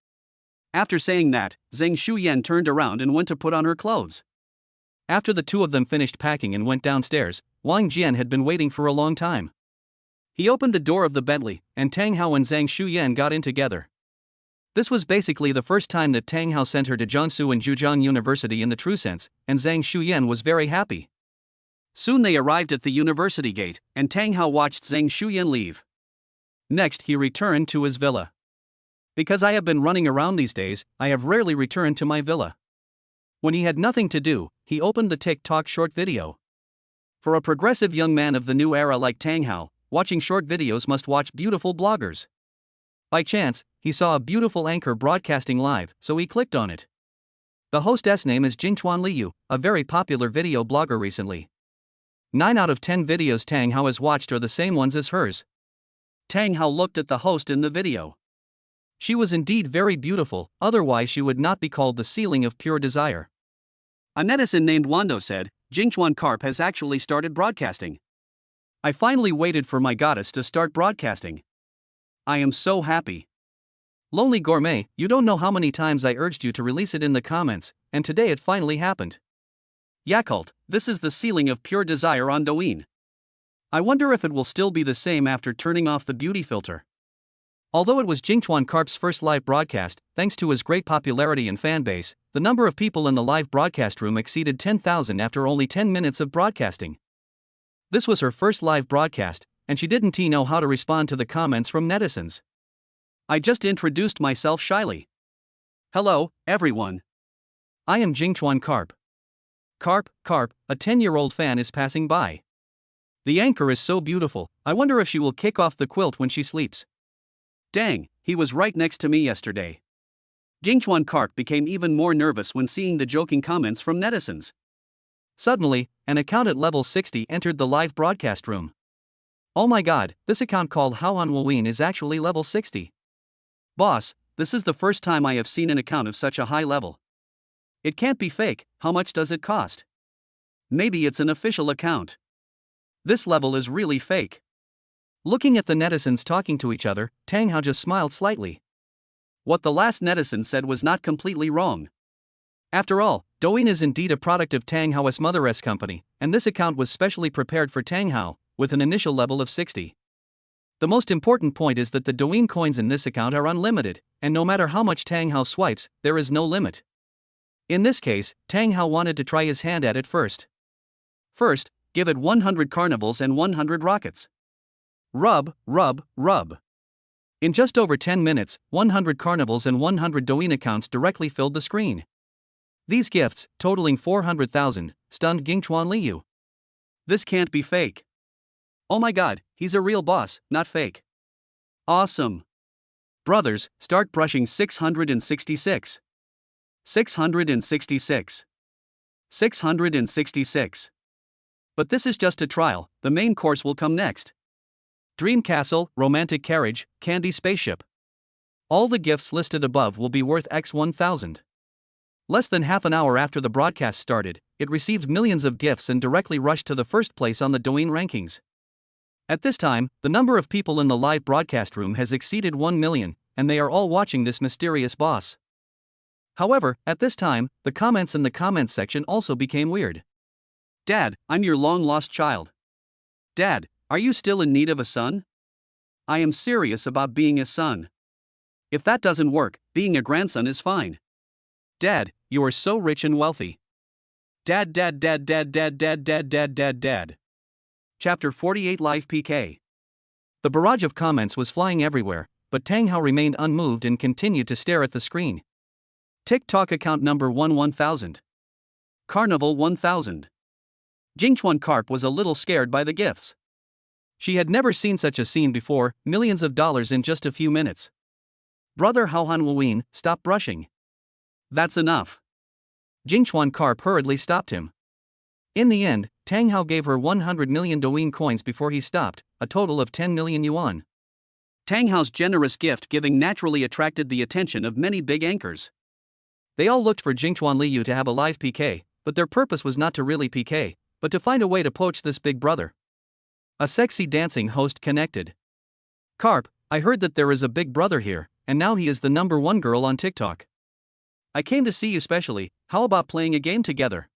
After saying that, Zhang Shuyan turned around and went to put on her clothes. After the 2 of them finished packing and went downstairs, Wang Jian had been waiting for a long time. He opened the door of the Bentley, and Tang Hao and Zhang Shuyan got in together. This was basically the first time that Tang Hao sent her to Jiangsu and Zhejiang University in the true sense, and Zhang Shuyan was very happy. Soon they arrived at the university gate, and Tang Hao watched Zhang Shuyan leave. Next he returned to his villa. Because I have been running around these days, I have rarely returned to my villa. When he had nothing to do, he opened the TikTok short video. For a progressive young man of the new era like Tang Hao, watching short videos must watch beautiful bloggers. By chance, he saw a beautiful anchor broadcasting live, so he clicked on it. The hostess name is Jingchuan Liu, a very popular video blogger recently. 9 out of 10 videos Tang Hao has watched are the same ones as hers. Tang Hao looked at the host in the video. She was indeed very beautiful, otherwise she would not be called the ceiling of pure desire. A netizen named Wando said, Jingchuan Carp has actually started broadcasting. I finally waited for my goddess to start broadcasting. I am so happy. Lonely Gourmet, you don't know how many times I urged you to release it in the comments, and today it finally happened. Yakult, this is the ceiling of pure desire on Douyin. I wonder if it will still be the same after turning off the beauty filter. Although it was Jingchuan Carp's first live broadcast, thanks to his great popularity and fan base, the number of people in the live broadcast room exceeded 10,000 after only 10 minutes of broadcasting. This was her first live broadcast, and she didn't know how to respond to the comments from netizens. I just introduced myself shyly. Hello, everyone. I am Jingchuan Carp. Carp, a 10-year-old fan is passing by. The anchor is so beautiful, I wonder if she will kick off the quilt when she sleeps. Dang, he was right next to me yesterday. Jingchuan Carp became even more nervous when seeing the joking comments from netizens. Suddenly, an account at level 60 entered the live broadcast room. Oh my god, this account called Haohan Wawin is actually level 60. Boss, this is the first time I have seen an account of such a high level. It can't be fake. How much does it cost? Maybe it's an official account. This level is really fake. Looking at the netizens talking to each other, Tang Hao just smiled slightly. What the last netizen said was not completely wrong. After all, Douyin is indeed a product of Tang Hao's mother's company, and this account was specially prepared for Tang Hao, with an initial level of 60. The most important point is that the Douyin coins in this account are unlimited, and no matter how much Tang Hao swipes, there is no limit. In this case, Tang Hao wanted to try his hand at it first. First, give it 100 carnivals and 100 rockets. Rub, rub, rub. In just over 10 minutes, 100 carnivals and 100 Douyin accounts directly filled the screen. These gifts, totaling 400,000, stunned Jingchuan Liu. This can't be fake. Oh my god, he's a real boss, not fake. Awesome. Brothers, start brushing 666. 666. 666. But this is just a trial, the main course will come next. Dream Castle, Romantic Carriage, Candy Spaceship. All the gifts listed above will be worth X 1000. Less than half an hour after the broadcast started, it received millions of gifts and directly rushed to the first place on the Douyin rankings. At this time, the number of people in the live broadcast room has exceeded 1 million, and they are all watching this mysterious boss. However, at this time, the comments in the comments section also became weird. Dad, I'm your long-lost child. Dad, are you still in need of a son? I am serious about being a son. If that doesn't work, being a grandson is fine. Dad, you are so rich and wealthy. Dad. Chapter 48 Live PK. The barrage of comments was flying everywhere, but Tang Hao remained unmoved and continued to stare at the screen. TikTok account number 1000. Carnival 1000. Jingchuan Carp was a little scared by the gifts. She had never seen such a scene before, millions of dollars in just a few minutes. Brother Haohan Wawin, stop brushing. That's enough. Jingchuan Carp hurriedly stopped him. In the end, Tang Hao gave her 100 million Douyin coins before he stopped, a total of 10 million yuan. Tang Hao's generous gift-giving naturally attracted the attention of many big anchors. They all looked for Jingchuan Liu to have a live PK, but their purpose was not to really PK, but to find a way to poach this big brother. A sexy dancing host connected. Carp, I heard that there is a big brother here, and now he is the #1 girl on TikTok. I came to see you specially, how about playing a game together?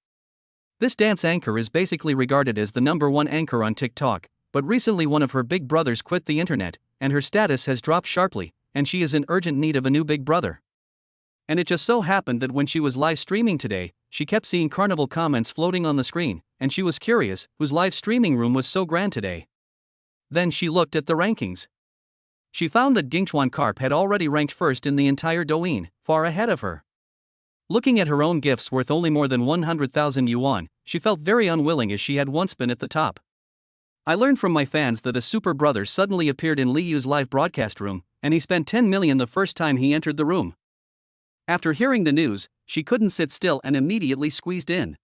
This dance anchor is basically regarded as the #1 anchor on TikTok, but recently one of her big brothers quit the internet, and her status has dropped sharply, and she is in urgent need of a new big brother. And it just so happened that when she was live streaming today, she kept seeing carnival comments floating on the screen, and she was curious whose live streaming room was so grand today. Then she looked at the rankings. She found that Jingchuan Carp had already ranked first in the entire Douyin, far ahead of her. Looking at her own gifts worth only more than 100,000 yuan, she felt very unwilling as she had once been at the top. I learned from my fans that a super brother suddenly appeared in Liu's live broadcast room, and he spent 10 million the first time he entered the room. After hearing the news, she couldn't sit still and immediately squeezed in.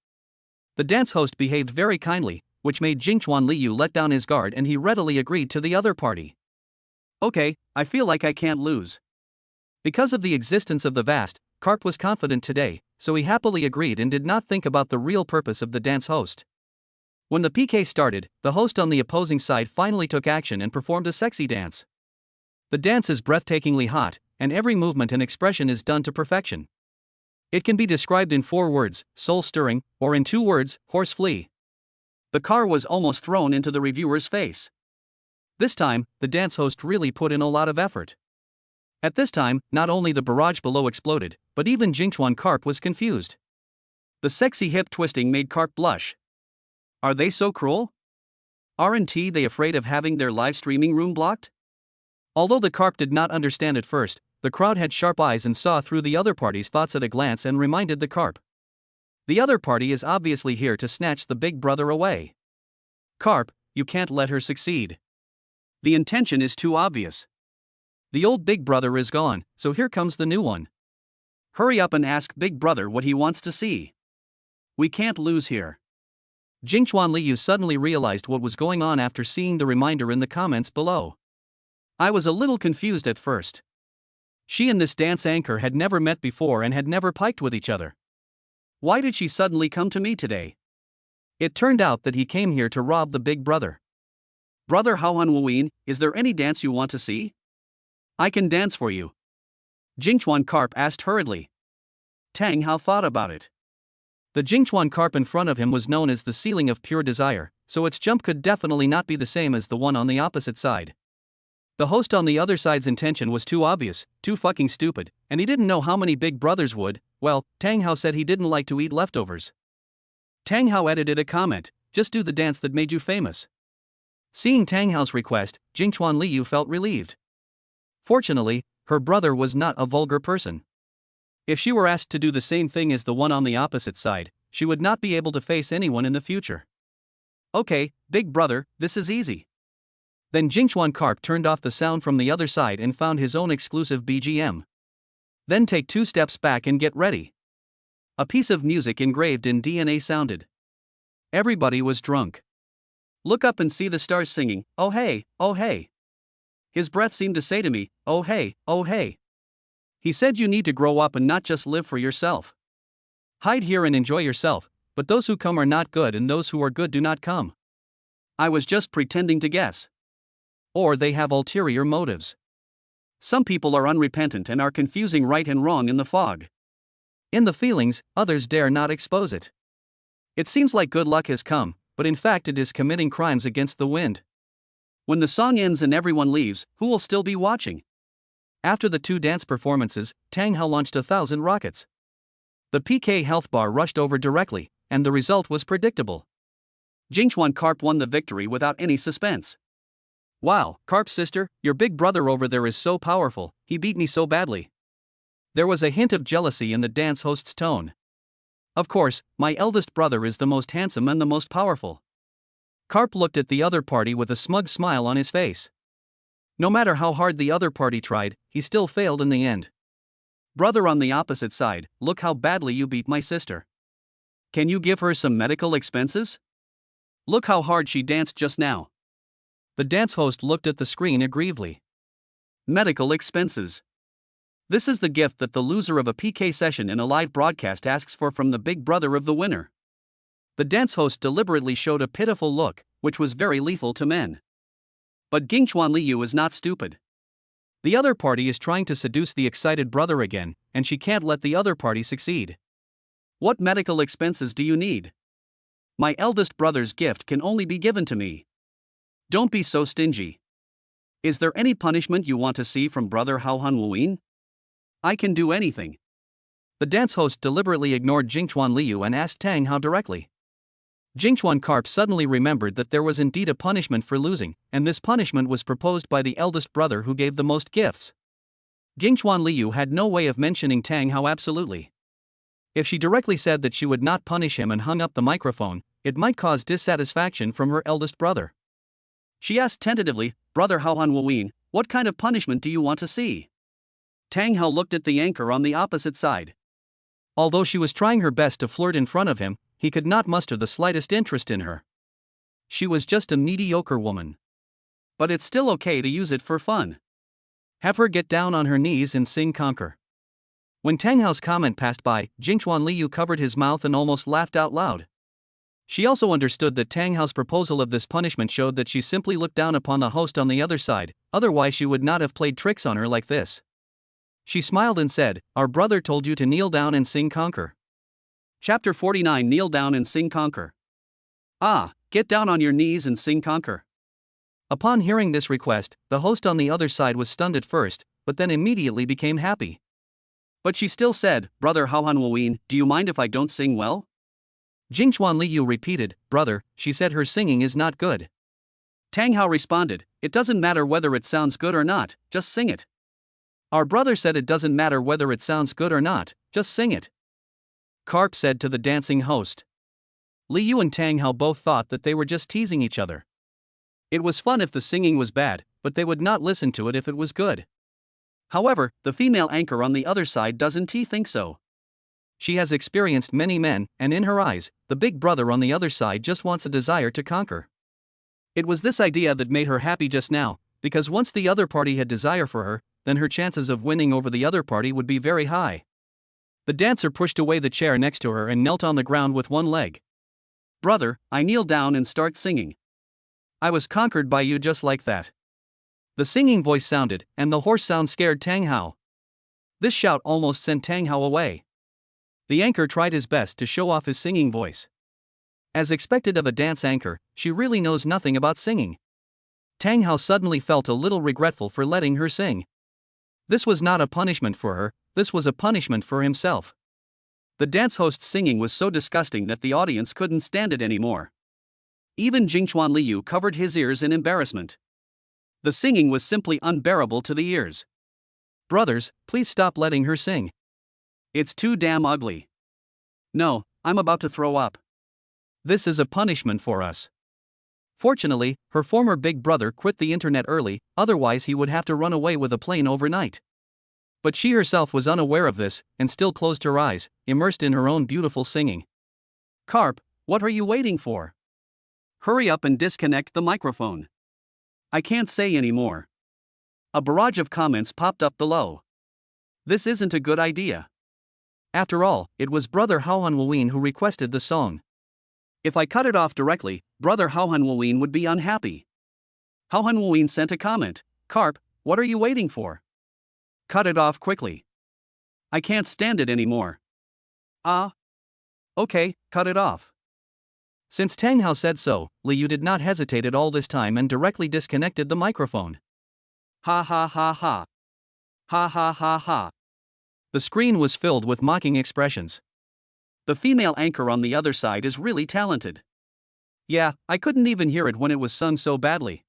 The dance host behaved very kindly, which made Jingchuan Liu let down his guard and he readily agreed to the other party. Okay, I feel like I can't lose. Because of the existence of the vast, Carp was confident today, so he happily agreed and did not think about the real purpose of the dance host. When the PK started, the host on the opposing side finally took action and performed a sexy dance. The dance is breathtakingly hot, and every movement and expression is done to perfection. It can be described in 4 words, soul-stirring, or in 2 words, horse flea. The car was almost thrown into the reviewer's face. This time, the dance host really put in a lot of effort. At this time, not only the barrage below exploded, but even Jingchuan Carp was confused. The sexy hip twisting made Carp blush. Are they so cruel? Aren't they afraid of having their live streaming room blocked? Although the Carp did not understand at first, the crowd had sharp eyes and saw through the other party's thoughts at a glance and reminded the Carp. The other party is obviously here to snatch the big brother away. Carp, you can't let her succeed. The intention is too obvious. The old big brother is gone, so here comes the new one. Hurry up and ask Big Brother what he wants to see. We can't lose here. Jingchuan Liu suddenly realized what was going on after seeing the reminder in the comments below. I was a little confused at first. She and this dance anchor had never met before and had never piked with each other. Why did she suddenly come to me today? It turned out that he came here to rob the Big Brother. Brother Haohan Wuyin, is there any dance you want to see? I can dance for you. Jingchuan Carp asked hurriedly. Tang Hao thought about it. The Jingchuan Carp in front of him was known as the ceiling of pure desire, so its jump could definitely not be the same as the one on the opposite side. The host on the other side's intention was too obvious, too fucking stupid, and he didn't know how many Big Brothers would. Well, Tang Hao said he didn't like to eat leftovers. Tang Hao edited a comment, just do the dance that made you famous. Seeing Tang Hao's request, Jingchuan Liu felt relieved. Fortunately, her brother was not a vulgar person. If she were asked to do the same thing as the one on the opposite side, she would not be able to face anyone in the future. Okay, Big Brother, this is easy. Then Jingchuan Carp turned off the sound from the other side and found his own exclusive BGM. Then take 2 steps back and get ready. A piece of music engraved in DNA sounded. Everybody was drunk. Look up and see the stars singing, oh hey, oh hey. His breath seemed to say to me, oh hey, oh hey. He said you need to grow up and not just live for yourself. Hide here and enjoy yourself, but those who come are not good and those who are good do not come. I was just pretending to guess. Or they have ulterior motives. Some people are unrepentant and are confusing right and wrong in the fog. In the feelings, others dare not expose it. It seems like good luck has come, but in fact it is committing crimes against the wind. When the song ends and everyone leaves, who will still be watching? After the 2 dance performances, Tang Hao launched 1,000 rockets. The PK health bar rushed over directly, and the result was predictable. Jingchuan Carp won the victory without any suspense. Wow, Carp sister, your big brother over there is so powerful, he beat me so badly. There was a hint of jealousy in the dance host's tone. Of course, my eldest brother is the most handsome and the most powerful. Carp looked at the other party with a smug smile on his face. No matter how hard the other party tried, he still failed in the end. Brother on the opposite side, look how badly you beat my sister. Can you give her some medical expenses? Look how hard she danced just now. The dance host looked at the screen aggrievedly. Medical expenses. This is the gift that the loser of a PK session in a live broadcast asks for from the big brother of the winner. The dance host deliberately showed a pitiful look, which was very lethal to men. But Jingchuan Liu is not stupid. The other party is trying to seduce the excited brother again, and she can't let the other party succeed. What medical expenses do you need? My eldest brother's gift can only be given to me. Don't be so stingy. Is there any punishment you want to see from Brother Haohan Wuyin? I can do anything. The dance host deliberately ignored Jingchuan Liu and asked Tang Hao directly. Jingchuan Carp suddenly remembered that there was indeed a punishment for losing, and this punishment was proposed by the eldest brother who gave the most gifts. Jingchuan Liu had no way of mentioning Tang Hao absolutely. If she directly said that she would not punish him and hung up the microphone, it might cause dissatisfaction from her eldest brother. She asked tentatively, Brother Haohan Wuyin, what kind of punishment do you want to see? Tang Hao looked at the anchor on the opposite side. Although she was trying her best to flirt in front of him, he could not muster the slightest interest in her. She was just a mediocre woman. But it's still okay to use it for fun. Have her get down on her knees and sing Conquer. When Tang Hao's comment passed by, Jingchuan Liu covered his mouth and almost laughed out loud. She also understood that Tang Hao's proposal of this punishment showed that she simply looked down upon the host on the other side, otherwise she would not have played tricks on her like this. She smiled and said, Our brother told you to kneel down and sing Conquer. Chapter 49 Kneel down and sing Conquer. Ah, get down on your knees and sing Conquer. Upon hearing this request, the host on the other side was stunned at first, but then immediately became happy. But she still said, Brother Haohan Wuyin, do you mind if I don't sing well? Jingchuan Liu repeated, Brother, she said her singing is not good. Tang Hao responded, It doesn't matter whether it sounds good or not, just sing it. Our brother said it doesn't matter whether it sounds good or not, just sing it. Carp said to the dancing host. Liu and Tang Hao both thought that they were just teasing each other. It was fun if the singing was bad, but they would not listen to it if it was good. However, the female anchor on the other side doesn't think so. She has experienced many men, and in her eyes, the big brother on the other side just wants a desire to conquer. It was this idea that made her happy just now, because once the other party had desire for her, then her chances of winning over the other party would be very high. The dancer pushed away the chair next to her and knelt on the ground with one leg. Brother, I kneel down and start singing. I was conquered by you just like that. The singing voice sounded, and the hoarse sound scared Tang Hao. This shout almost sent Tang Hao away. The anchor tried his best to show off his singing voice. As expected of a dance anchor, she really knows nothing about singing. Tang Hao suddenly felt a little regretful for letting her sing. This was not a punishment for her, this was a punishment for himself. The dance host's singing was so disgusting that the audience couldn't stand it anymore. Even Jingchuan Liu covered his ears in embarrassment. The singing was simply unbearable to the ears. Brothers, please stop letting her sing. It's too damn ugly. No, I'm about to throw up. This is a punishment for us. Fortunately, her former big brother quit the internet early, otherwise he would have to run away with a plane overnight. But she herself was unaware of this, and still closed her eyes, immersed in her own beautiful singing. Carp, what are you waiting for? Hurry up and disconnect the microphone. I can't say any more. A barrage of comments popped up below. This isn't a good idea. After all, it was brother Hao Hanwuin who requested the song. If I cut it off directly, brother Hao Hanwuin would be unhappy. Hao Hanwuin sent a comment. Carp, what are you waiting for? Cut it off quickly. I can't stand it anymore. Okay, cut it off. Since Tang Hao said so, Liu did not hesitate at all this time and directly disconnected the microphone. Ha ha ha ha. Ha ha ha ha. The screen was filled with mocking expressions. The female anchor on the other side is really talented. Yeah, I couldn't even hear it when it was sung so badly.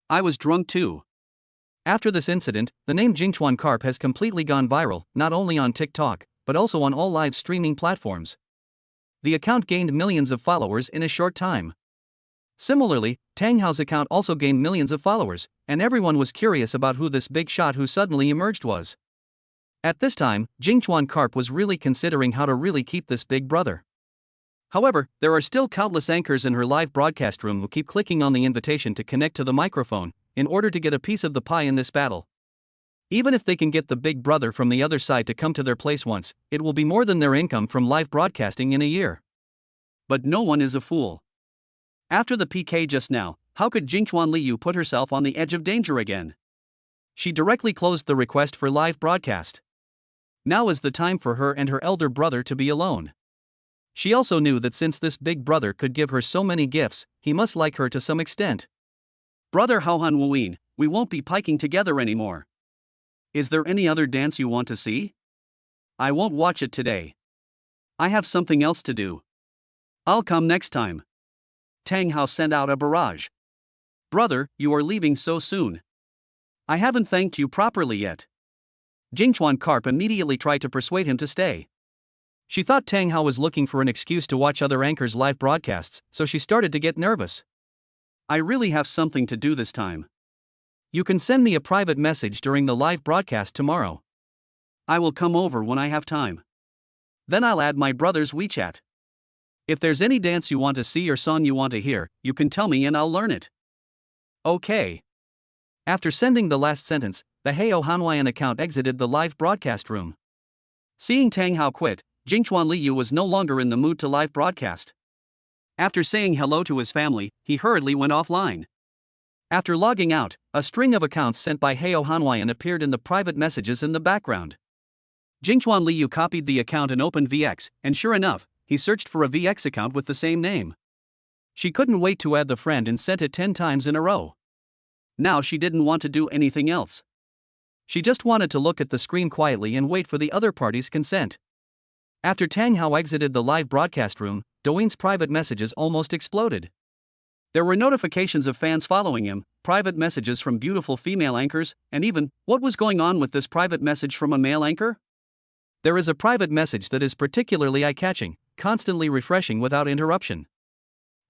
I was drunk too. After this incident, the name Jingchuan Carp has completely gone viral, not only on TikTok, but also on all live streaming platforms. The account gained millions of followers in a short time. Similarly, Tang Hao's account also gained millions of followers, and everyone was curious about who this big shot who suddenly emerged was. At this time, Jingchuan Carp was really considering how to really keep this big brother. However, there are still countless anchors in her live broadcast room who keep clicking on the invitation to connect to the microphone, in order to get a piece of the pie in this battle. Even if they can get the big brother from the other side to come to their place once, it will be more than their income from live broadcasting in a year. But no one is a fool. After the PK just now, how could Jingchuan Liu put herself on the edge of danger again? She directly closed the request for live broadcast. Now is the time for her and her elder brother to be alone. She also knew that since this big brother could give her so many gifts, he must like her to some extent. Brother Hao Hanwuin, we won't be piking together anymore. Is there any other dance you want to see? I won't watch it today. I have something else to do. I'll come next time. Tang Hao sent out a barrage. Brother, you are leaving so soon. I haven't thanked you properly yet. Jingchuan Carp immediately tried to persuade him to stay. She thought Tang Hao was looking for an excuse to watch other anchors' live broadcasts, so she started to get nervous. I really have something to do this time. You can send me a private message during the live broadcast tomorrow. I will come over when I have time. Then I'll add my brother's WeChat. If there's any dance you want to see or song you want to hear, you can tell me and I'll learn it. Okay. After sending the last sentence, the Hao Hanwuin account exited the live broadcast room. Seeing Tang Hao quit, Jingchuan Liu was no longer in the mood to live broadcast. After saying hello to his family, he hurriedly went offline. After logging out, a string of accounts sent by Hao Hanwuin appeared in the private messages in the background. Jingchuan Liu copied the account and opened VX, and sure enough, he searched for a VX account with the same name. She couldn't wait to add the friend and sent it 10 times in a row. Now she didn't want to do anything else. She just wanted to look at the screen quietly and wait for the other party's consent. After Tang Hao exited the live broadcast room, Douyin's private messages almost exploded. There were notifications of fans following him, private messages from beautiful female anchors, and even, what was going on with this private message from a male anchor? There is a private message that is particularly eye-catching, constantly refreshing without interruption.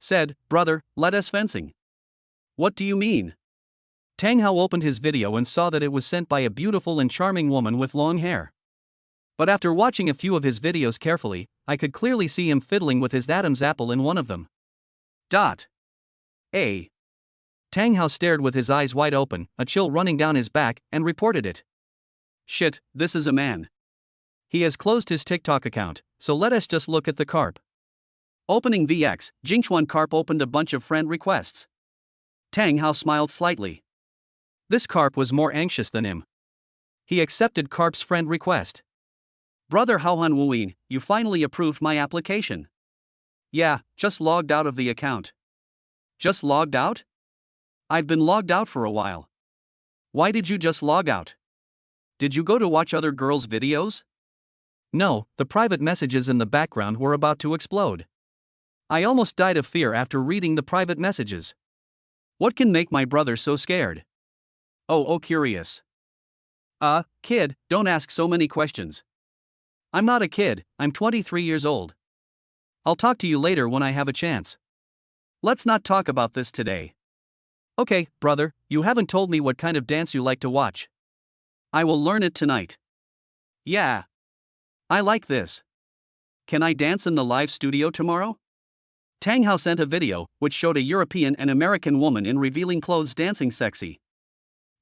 Said, brother, let us fencing. What do you mean? Tang Hao opened his video and saw that it was sent by a beautiful and charming woman with long hair. But after watching a few of his videos carefully, I could clearly see him fiddling with his Adam's apple in one of them. A. Tang Hao stared with his eyes wide open, a chill running down his back, and reported it. Shit, this is a man. He has closed his TikTok account, so let us just look at the carp. Opening VX, Jingchuan Carp opened a bunch of friend requests. Tang Hao smiled slightly. This carp was more anxious than him. He accepted Carp's friend request. Brother Haohan Wuyin, you finally approved my application. Yeah, just logged out of the account. Just logged out? I've been logged out for a while. Why did you just log out? Did you go to watch other girls' videos? No, the private messages in the background were about to explode. I almost died of fear after reading the private messages. What can make my brother so scared? Oh, curious. Kid, don't ask so many questions. I'm not a kid, I'm 23 years old. I'll talk to you later when I have a chance. Let's not talk about this today. Okay, brother, you haven't told me what kind of dance you like to watch. I will learn it tonight. Yeah. I like this. Can I dance in the live studio tomorrow? Tang Hao sent a video, which showed a European and American woman in revealing clothes dancing sexy.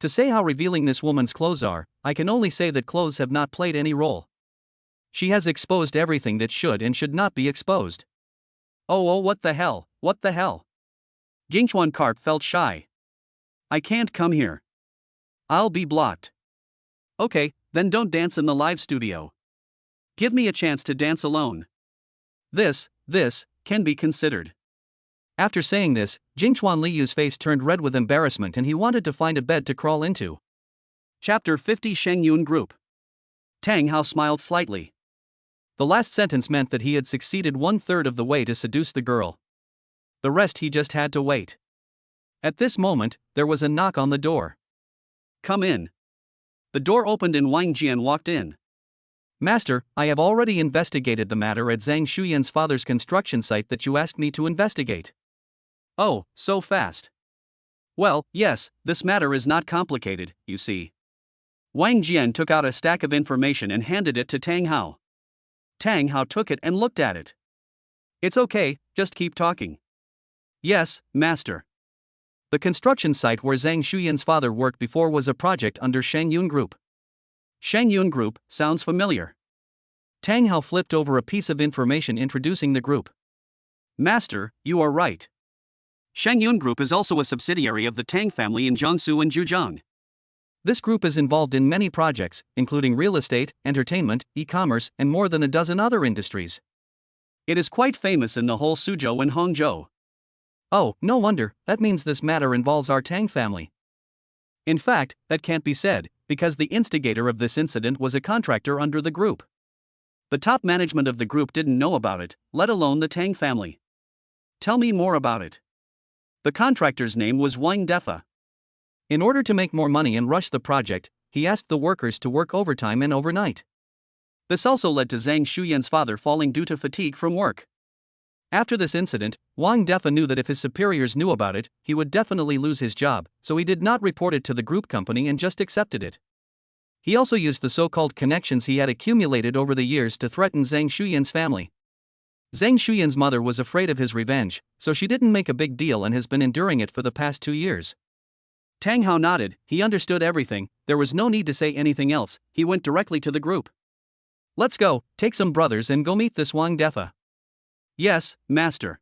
To say how revealing this woman's clothes are, I can only say that clothes have not played any role. She has exposed everything that should and should not be exposed. Oh, what the hell, what the hell? Jingchuan Carp felt shy. I can't come here. I'll be blocked. Okay, then don't dance in the live studio. Give me a chance to dance alone. This can be considered. After saying this, Jingchuan Liyu's face turned red with embarrassment and he wanted to find a bed to crawl into. Chapter 50 Shengyun Group. Tang Hao smiled slightly. The last sentence meant that he had succeeded 1/3 of the way to seduce the girl. The rest he just had to wait. At this moment, there was a knock on the door. Come in. The door opened and Wang Jian walked in. Master, I have already investigated the matter at Zhang Shuyan's father's construction site that you asked me to investigate. Oh, so fast. Well, yes, this matter is not complicated, you see. Wang Jian took out a stack of information and handed it to Tang Hao. Tang Hao took it and looked at it. It's okay, just keep talking. Yes, master. The construction site where Zhang Shuyan's father worked before was a project under Shengyun Group. Shengyun Group sounds familiar. Tang Hao flipped over a piece of information introducing the group. Master, you are right. Shengyun Group is also a subsidiary of the Tang family in Jiangsu and Zhejiang. This group is involved in many projects, including real estate, entertainment, e-commerce, and more than a dozen other industries. It is quite famous in the whole Suzhou and Hangzhou. Oh, no wonder, that means this matter involves our Tang family. In fact, that can't be said, because the instigator of this incident was a contractor under the group. The top management of the group didn't know about it, let alone the Tang family. Tell me more about it. The contractor's name was Wang Defa. In order to make more money and rush the project, he asked the workers to work overtime and overnight. This also led to Zhang Shuyan's father falling due to fatigue from work. After this incident, Wang Defa knew that if his superiors knew about it, he would definitely lose his job, so he did not report it to the group company and just accepted it. He also used the so-called connections he had accumulated over the years to threaten Zhang Shuyan's family. Zhang Shuyan's mother was afraid of his revenge, so she didn't make a big deal and has been enduring it for the past 2 years. Tang Hao nodded, he understood everything, there was no need to say anything else, he went directly to the group. Let's go, take some brothers and go meet this Wang Defa. Yes, master.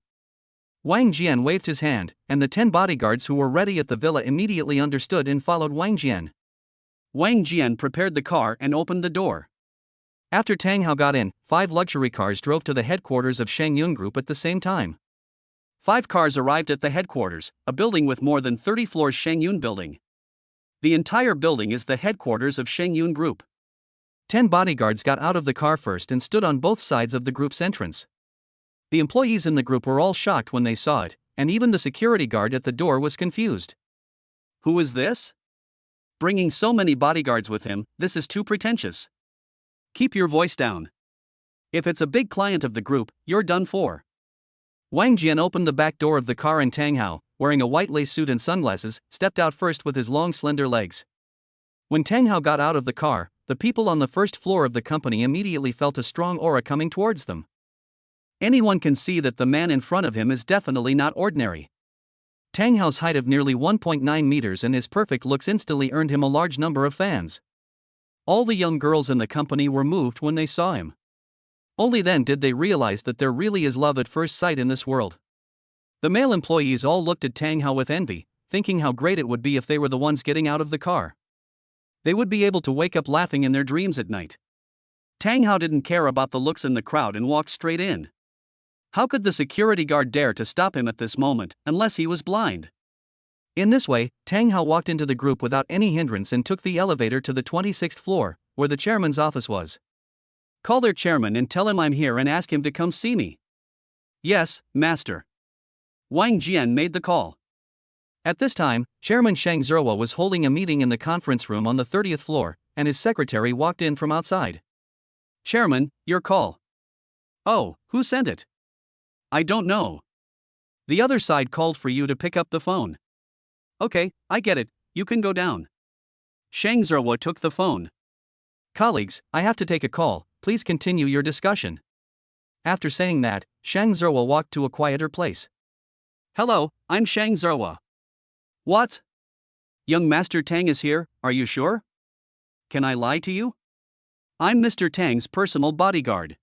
Wang Jian waved his hand, and the 10 bodyguards who were ready at the villa immediately understood and followed Wang Jian. Wang Jian prepared the car and opened the door. After Tang Hao got in, 5 luxury cars drove to the headquarters of Shengyun Group at the same time. 5 cars arrived at the headquarters, a building with more than 30 floors. Shengyun Building. The entire building is the headquarters of Shengyun Group. 10 bodyguards got out of the car first and stood on both sides of the group's entrance. The employees in the group were all shocked when they saw it, and even the security guard at the door was confused. Who is this? Bringing so many bodyguards with him, this is too pretentious. Keep your voice down. If it's a big client of the group, you're done for. Wang Jian opened the back door of the car and Tang Hao, wearing a white lace suit and sunglasses, stepped out first with his long slender legs. When Tang Hao got out of the car, the people on the first floor of the company immediately felt a strong aura coming towards them. Anyone can see that the man in front of him is definitely not ordinary. Tang Hao's height of nearly 1.9 meters and his perfect looks instantly earned him a large number of fans. All the young girls in the company were moved when they saw him. Only then did they realize that there really is love at first sight in this world. The male employees all looked at Tang Hao with envy, thinking how great it would be if they were the ones getting out of the car. They would be able to wake up laughing in their dreams at night. Tang Hao didn't care about the looks in the crowd and walked straight in. How could the security guard dare to stop him at this moment, unless he was blind? In this way, Tang Hao walked into the group without any hindrance and took the elevator to the 26th floor, where the chairman's office was. Call their chairman and tell him I'm here and ask him to come see me. Yes, master. Wang Jian made the call. At this time, Chairman Shang Zerwa was holding a meeting in the conference room on the 30th floor, and his secretary walked in from outside. Chairman, your call. Oh, who sent it? I don't know. The other side called for you to pick up the phone. Okay, I get it, you can go down. Shang Zerwa took the phone. Colleagues, I have to take a call, please continue your discussion. After saying that, Shang Zerwa walked to a quieter place. Hello, I'm Shang Zerwa. What? Young Master Tang is here, are you sure? Can I lie to you? I'm Mr. Tang's personal bodyguard.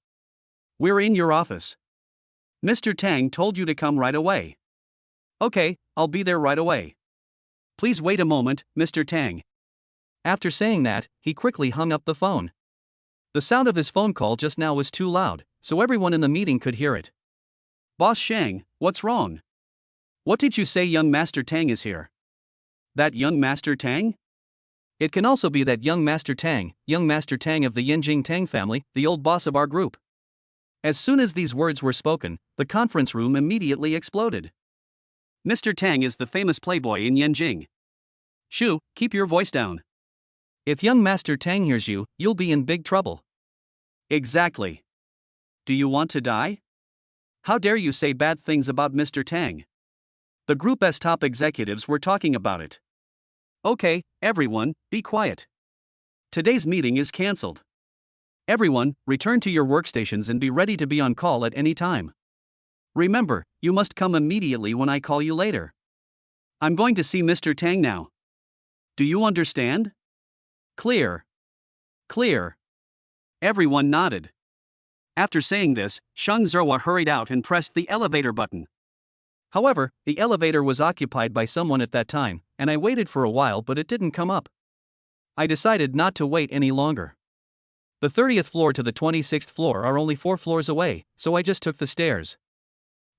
We're in your office. Mr. Tang told you to come right away. Okay, I'll be there right away. Please wait a moment, Mr. Tang. After saying that, he quickly hung up the phone. The sound of his phone call just now was too loud, so everyone in the meeting could hear it. Boss Shang, what's wrong? What did you say young Master Tang is here? That young Master Tang? It can also be that young Master Tang of the Yinjing Tang family, the old boss of our group. As soon as these words were spoken, the conference room immediately exploded. Mr. Tang is the famous playboy in Yanjing. Shu, keep your voice down. If young Master Tang hears you, you'll be in big trouble. Exactly. Do you want to die? How dare you say bad things about Mr. Tang? The group's top executives were talking about it. Okay, everyone, be quiet. Today's meeting is cancelled. Everyone, return to your workstations and be ready to be on call at any time. Remember, you must come immediately when I call you later. I'm going to see Mr. Tang now. Do you understand? Clear. Clear. Everyone nodded. After saying this, Shang Zerwa hurried out and pressed the elevator button. However, the elevator was occupied by someone at that time, and I waited for a while but it didn't come up. I decided not to wait any longer. The 30th floor to the 26th floor are only 4 floors away, so I just took the stairs.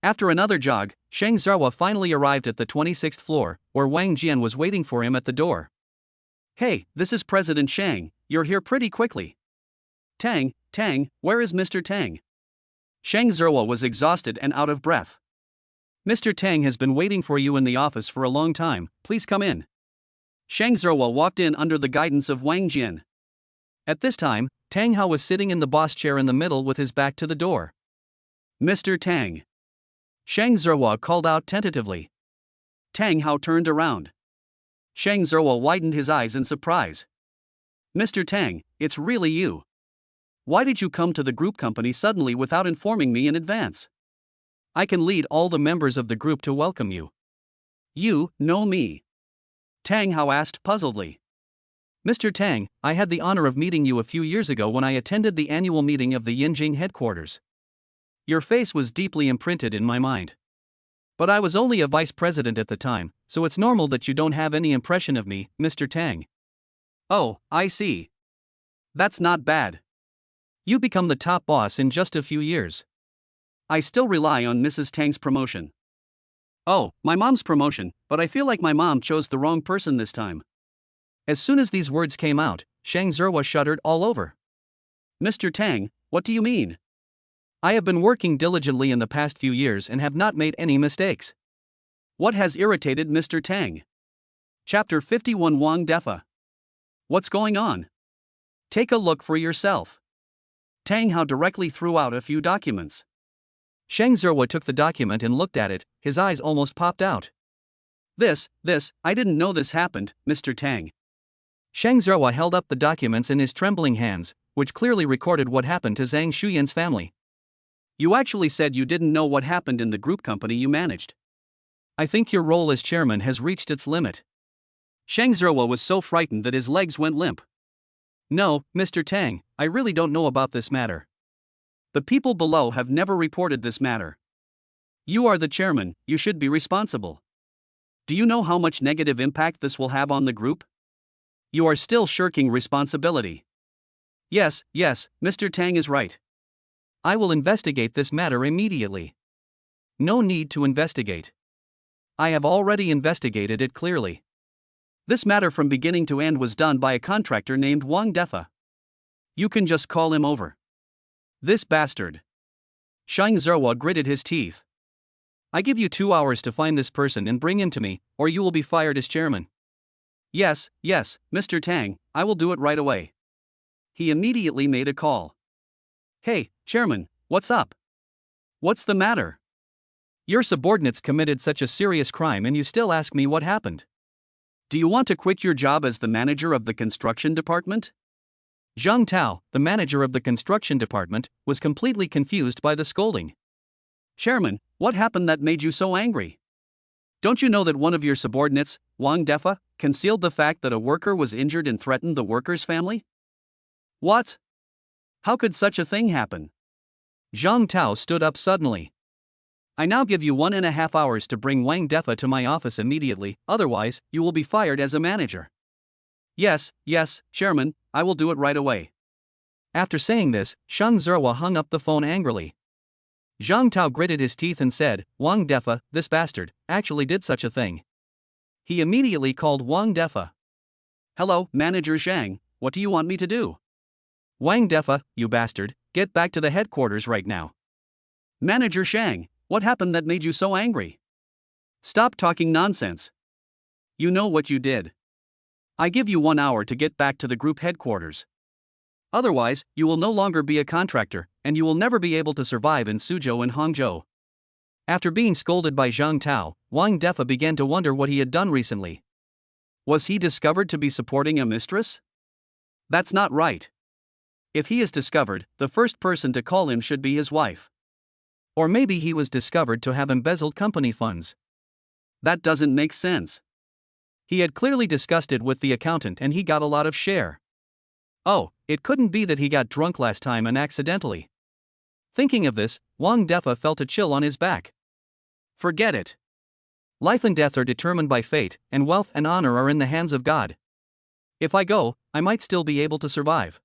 After another jog, Shang Zerwa finally arrived at the 26th floor, where Wang Jian was waiting for him at the door. Hey, this is President Shang, you're here pretty quickly. Tang, where is Mr. Tang? Shang Zerwa was exhausted and out of breath. Mr. Tang has been waiting for you in the office for a long time, please come in. Shang Zerwa walked in under the guidance of Wang Jian. At this time, Tang Hao was sitting in the boss chair in the middle with his back to the door. Mr. Tang. Shang Zerwa called out tentatively. Tang Hao turned around. Shang Zerwa widened his eyes in surprise. Mr. Tang, it's really you. Why did you come to the group company suddenly without informing me in advance? I can lead all the members of the group to welcome you. You know me? Tang Hao asked puzzledly. Mr. Tang, I had the honor of meeting you a few years ago when I attended the annual meeting of the Yinjing headquarters. Your face was deeply imprinted in my mind. But I was only a vice president at the time, so it's normal that you don't have any impression of me, Mr. Tang. Oh, I see. That's not bad. You become the top boss in just a few years. I still rely on Mrs. Tang's promotion. Oh, my mom's promotion, but I feel like my mom chose the wrong person this time. As soon as these words came out, Shang Zerwa shuddered all over. Mr. Tang, what do you mean? I have been working diligently in the past few years and have not made any mistakes. What has irritated Mr. Tang? Chapter 51 Wang Defa. What's going on? Take a look for yourself. Tang Hao directly threw out a few documents. Shang Zerwa took the document and looked at it, his eyes almost popped out. I didn't know this happened, Mr. Tang. Shang Zerwa held up the documents in his trembling hands, which clearly recorded what happened to Zhang Shuyan's family. You actually said you didn't know what happened in the group company you managed. I think your role as chairman has reached its limit. Shang Zerwa was so frightened that his legs went limp. No, Mr. Tang, I really don't know about this matter. The people below have never reported this matter. You are the chairman, you should be responsible. Do you know how much negative impact this will have on the group? You are still shirking responsibility. Yes, Mr. Tang is right. I will investigate this matter immediately. No need to investigate. I have already investigated it clearly. This matter from beginning to end was done by a contractor named Wang Defa. You can just call him over. This bastard. Shang Zerwa gritted his teeth. I give you 2 hours to find this person and bring him to me, or you will be fired as chairman. Yes, Mr. Tang, I will do it right away. He immediately made a call. Hey, chairman, what's up? What's the matter? Your subordinates committed such a serious crime and you still ask me what happened. Do you want to quit your job as the manager of the construction department? Zhang Tao, the manager of the construction department, was completely confused by the scolding. Chairman, what happened that made you so angry? Don't you know that one of your subordinates, Wang Defa, concealed the fact that a worker was injured and threatened the worker's family? What? How could such a thing happen? Zhang Tao stood up suddenly. I now give you 1.5 hours to bring Wang Defa to my office immediately, otherwise, you will be fired as a manager. Yes, chairman, I will do it right away. After saying this, Shang Zerwa hung up the phone angrily. Zhang Tao gritted his teeth and said, Wang Defa, this bastard, actually did such a thing. He immediately called Wang Defa. Hello, Manager Zhang, what do you want me to do? Wang Defa, you bastard, get back to the headquarters right now. Manager Zhang, what happened that made you so angry? Stop talking nonsense. You know what you did. I give you 1 hour to get back to the group headquarters. Otherwise, you will no longer be a contractor, and you will never be able to survive in Suzhou and Hangzhou. After being scolded by Zhang Tao, Wang Defa began to wonder what he had done recently. Was he discovered to be supporting a mistress? That's not right. If he is discovered, the first person to call him should be his wife. Or maybe he was discovered to have embezzled company funds. That doesn't make sense. He had clearly discussed it with the accountant and he got a lot of share. Oh, it couldn't be that he got drunk last time and accidentally. Thinking of this, Wang Defa felt a chill on his back. Forget it. Life and death are determined by fate, and wealth and honor are in the hands of God. If I go, I might still be able to survive.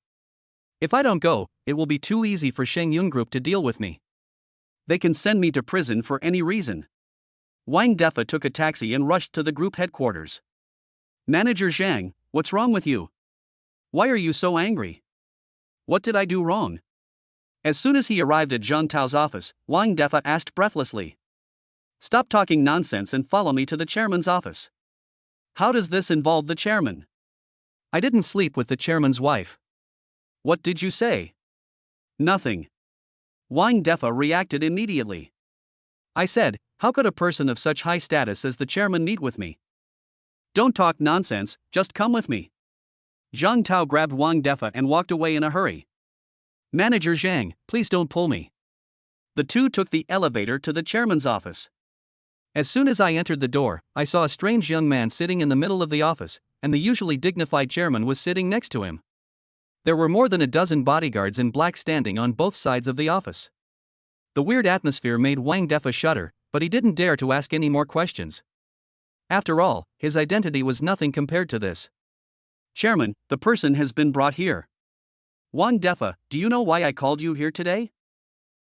If I don't go, it will be too easy for Sheng Yun Group to deal with me. They can send me to prison for any reason. Wang Defa took a taxi and rushed to the group headquarters. Manager Zhang, what's wrong with you? Why are you so angry? What did I do wrong? As soon as he arrived at Zhang Tao's office, Wang Defa asked breathlessly. Stop talking nonsense and follow me to the chairman's office. How does this involve the chairman? I didn't sleep with the chairman's wife. What did you say? Nothing. Wang Defa reacted immediately. I said, how could a person of such high status as the chairman meet with me? Don't talk nonsense, just come with me. Zhang Tao grabbed Wang Defa and walked away in a hurry. Manager Zhang, please don't pull me. The two took the elevator to the chairman's office. As soon as I entered the door, I saw a strange young man sitting in the middle of the office, and the usually dignified chairman was sitting next to him. There were more than a dozen bodyguards in black standing on both sides of the office. The weird atmosphere made Wang Defa shudder, but he didn't dare to ask any more questions. After all, his identity was nothing compared to this. Chairman, the person has been brought here. Wang Defa, do you know why I called you here today?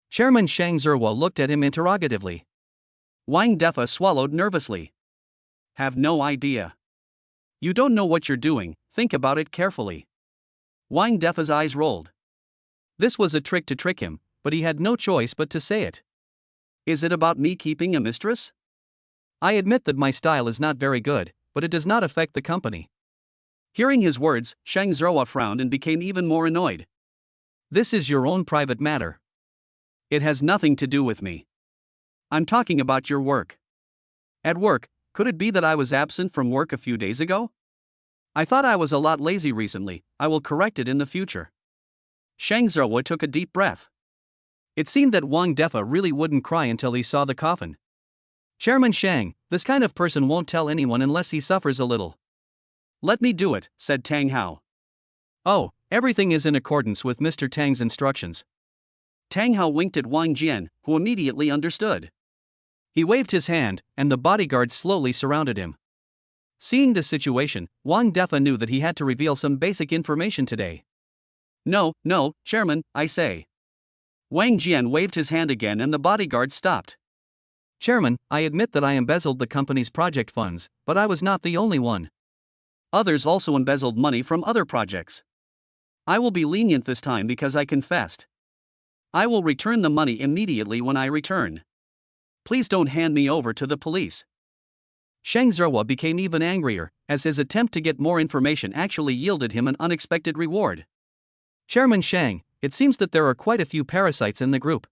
Chairman Shang Zerwa looked at him interrogatively. Wang Defa swallowed nervously. Have no idea. You don't know what you're doing, think about it carefully. Wang Defa's eyes rolled. This was a trick to trick him, but he had no choice but to say it. Is it about me keeping a mistress? I admit that my style is not very good, but it does not affect the company. Hearing his words, Shang Zerwa frowned and became even more annoyed. This is your own private matter. It has nothing to do with me. I'm talking about your work. At work, Could it be that I was absent from work a few days ago? I thought I was a lot lazy recently. I will correct it in the future. Shang Zerwa took a deep breath. It seemed that Wang Defa really wouldn't cry until he saw the coffin. Chairman Shang, this kind of person won't tell anyone unless he suffers a little. Let me do it, said Tang Hao. Oh, everything is in accordance with Mr. Tang's instructions. Tang Hao winked at Wang Jian, who immediately understood. He waved his hand, and the bodyguards slowly surrounded him. Seeing this situation, Wang Defa knew that he had to reveal some basic information today. No, Chairman, I say. Wang Jian waved his hand again and the bodyguards stopped. Chairman, I admit that I embezzled the company's project funds, but I was not the only one. Others also embezzled money from other projects. I will be lenient this time because I confessed. I will return the money immediately when I return. Please don't hand me over to the police. Shang Zerwa became even angrier, as his attempt to get more information actually yielded him an unexpected reward. Chairman Shang, it seems that there are quite a few parasites in the group.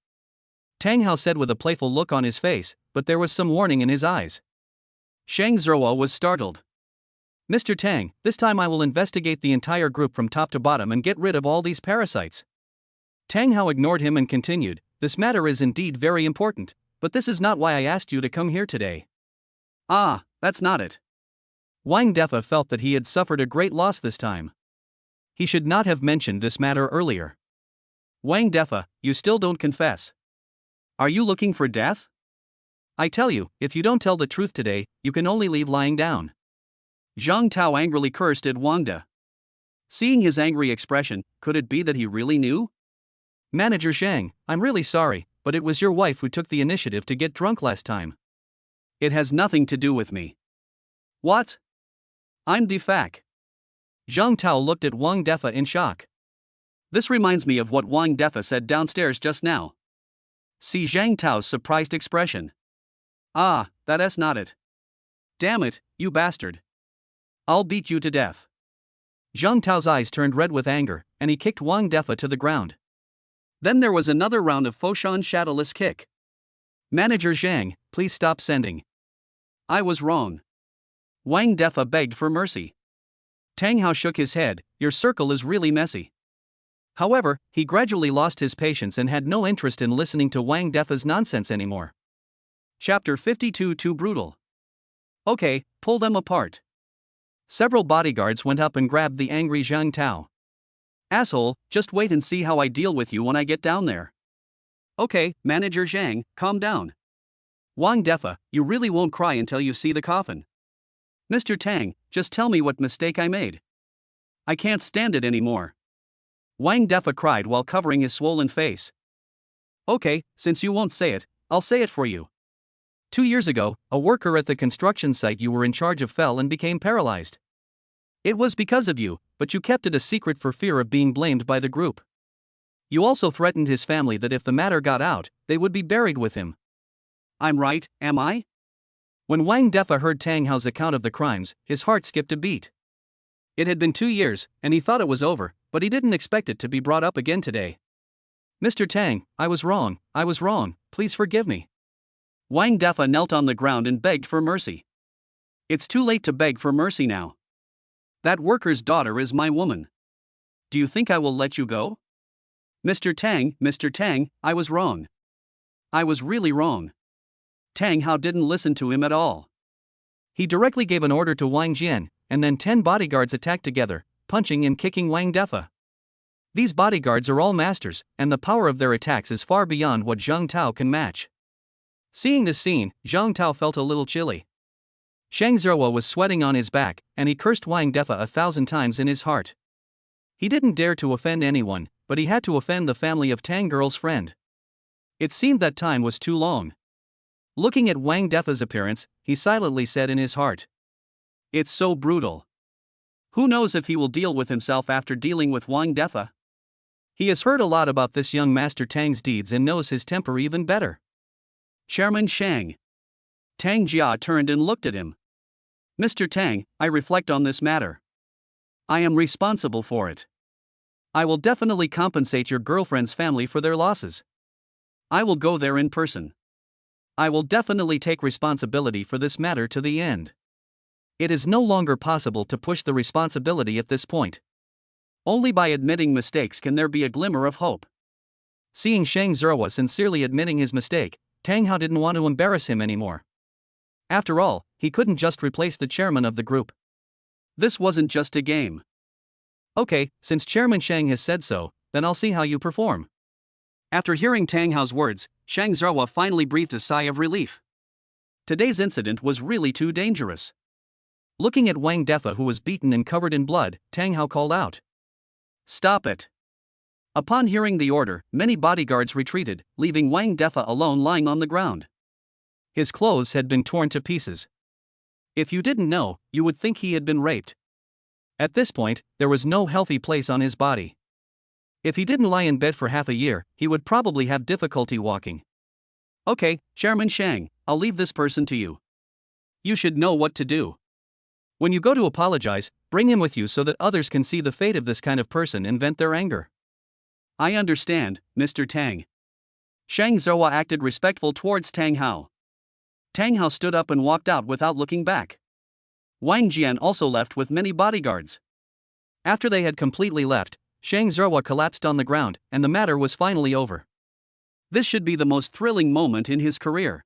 Tang Hao said with a playful look on his face, but there was some warning in his eyes. Shang Zerwa was startled. Mr. Tang, this time I will investigate the entire group from top to bottom and get rid of all these parasites. Tang Hao ignored him and continued, this matter is indeed very important, but this is not why I asked you to come here today. Ah, that's not it. Wang Defa felt that he had suffered a great loss this time. He should not have mentioned this matter earlier. Wang Defa, you still don't confess. Are you looking for death? I tell you, if you don't tell the truth today, you can only leave lying down. Zhang Tao angrily cursed at Wang De. Seeing his angry expression, could it be that he really knew? Manager Zhang, I'm really sorry, but it was your wife who took the initiative to get drunk last time. It has nothing to do with me. What? I'm defac. Zhang Tao looked at Wang Defa in shock. This reminds me of what Wang Defa said downstairs just now. See Zhang Tao's surprised expression. Ah, that's not it. Damn it, you bastard. I'll beat you to death. Zhang Tao's eyes turned red with anger, and he kicked Wang Defa to the ground. Then there was another round of Foshan shadowless kick. Manager Zhang, please stop sending. I was wrong. Wang Defa begged for mercy. Tang Hao shook his head, your circle is really messy. However, he gradually lost his patience and had no interest in listening to Wang Defa's nonsense anymore. Chapter 52 Too brutal. Okay, pull them apart. Several bodyguards went up and grabbed the angry Zhang Tao. Asshole, just wait and see how I deal with you when I get down there. Okay, Manager Zhang, calm down. Wang Defa, you really won't cry until you see the coffin. Mr. Tang, just tell me what mistake I made. I can't stand it anymore. Wang Defa cried while covering his swollen face. Okay, since you won't say it, I'll say it for you. 2 years ago, a worker at the construction site you were in charge of fell and became paralyzed. It was because of you, but you kept it a secret for fear of being blamed by the group. You also threatened his family that if the matter got out, they would be buried with him. I'm right, am I? When Wang Defa heard Tang Hao's account of the crimes, his heart skipped a beat. It had been 2 years, and he thought it was over, but he didn't expect it to be brought up again today. Mr. Tang, I was wrong, please forgive me. Wang Defa knelt on the ground and begged for mercy. It's too late to beg for mercy now. That worker's daughter is my woman. Do you think I will let you go? Mr. Tang, I was wrong. I was really wrong. Tang Hao didn't listen to him at all. He directly gave an order to Wang Jian, and then 10 bodyguards attacked together, punching and kicking Wang Defa. These bodyguards are all masters, and the power of their attacks is far beyond what Zhang Tao can match. Seeing this scene, Zhang Tao felt a little chilly. Shang Zerwa was sweating on his back, and he cursed Wang Defa 1,000 times in his heart. He didn't dare to offend anyone, but he had to offend the family of Tang Girl's friend. It seemed that time was too long. Looking at Wang Defa's appearance, he silently said in his heart, it's so brutal. Who knows if he will deal with himself after dealing with Wang Defa? He has heard a lot about this young Master Tang's deeds and knows his temper even better. Chairman Shang. Tang Jia turned and looked at him. Mr. Tang, I reflect on this matter. I am responsible for it. I will definitely compensate your girlfriend's family for their losses. I will go there in person. I will definitely take responsibility for this matter to the end. It is no longer possible to push the responsibility at this point. Only by admitting mistakes can there be a glimmer of hope. Seeing Shang Zerwa sincerely admitting his mistake, Tang Hao didn't want to embarrass him anymore. After all, he couldn't just replace the chairman of the group. This wasn't just a game. Okay, since Chairman Shang has said so, then I'll see how you perform. After hearing Tang Hao's words, Shang Zerwa finally breathed a sigh of relief. Today's incident was really too dangerous. Looking at Wang Defa, who was beaten and covered in blood, Tang Hao called out, "Stop it." Upon hearing the order, many bodyguards retreated, leaving Wang Defa alone lying on the ground. His clothes had been torn to pieces. If you didn't know, you would think he had been raped. At this point, there was no healthy place on his body. If he didn't lie in bed for half a year, he would probably have difficulty walking. Okay, Chairman Shang, I'll leave this person to you. You should know what to do. When you go to apologize, bring him with you so that others can see the fate of this kind of person and vent their anger. I understand, Mr. Tang. Shang Zerwa acted respectful towards Tang Hao. Tang Hao stood up and walked out without looking back. Wang Jian also left with many bodyguards. After they had completely left, Shang Zerwa collapsed on the ground, and the matter was finally over. This should be the most thrilling moment in his career.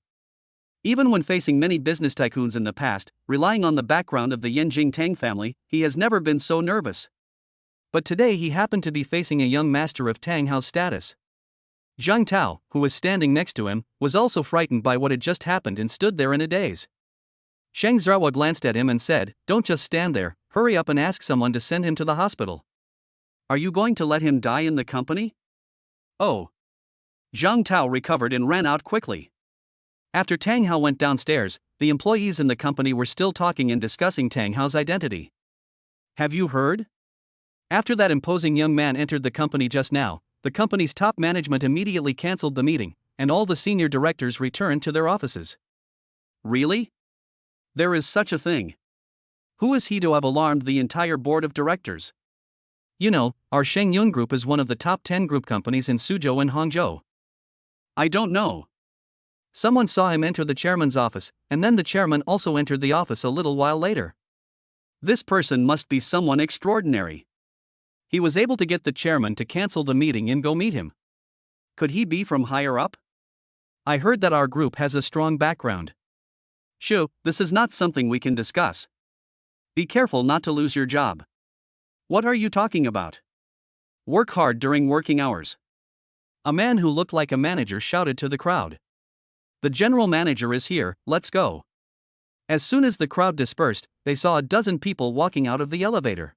Even when facing many business tycoons in the past, relying on the background of the Yanjing Tang family, he has never been so nervous. But today he happened to be facing a young master of Tang Hao's status. Zhang Tao, who was standing next to him, was also frightened by what had just happened and stood there in a daze. Shang Zerwa glanced at him and said, "Don't just stand there, hurry up and ask someone to send him to the hospital." Are you going to let him die in the company? Oh. Zhang Tao recovered and ran out quickly. After Tang Hao went downstairs, the employees in the company were still talking and discussing Tang Hao's identity. Have you heard? After that imposing young man entered the company just now, the company's top management immediately cancelled the meeting, and all the senior directors returned to their offices. Really? There is such a thing. Who is he to have alarmed the entire board of directors? You know, our Shengyun Group is one of the top 10 group companies in Suzhou and Hangzhou. I don't know. Someone saw him enter the chairman's office, and then the chairman also entered the office a little while later. This person must be someone extraordinary. He was able to get the chairman to cancel the meeting and go meet him. Could he be from higher up? I heard that our group has a strong background. Shoo, this is not something we can discuss. Be careful not to lose your job. What are you talking about? Work hard during working hours. A man who looked like a manager shouted to the crowd. The general manager is here, let's go. As soon as the crowd dispersed, they saw a dozen people walking out of the elevator.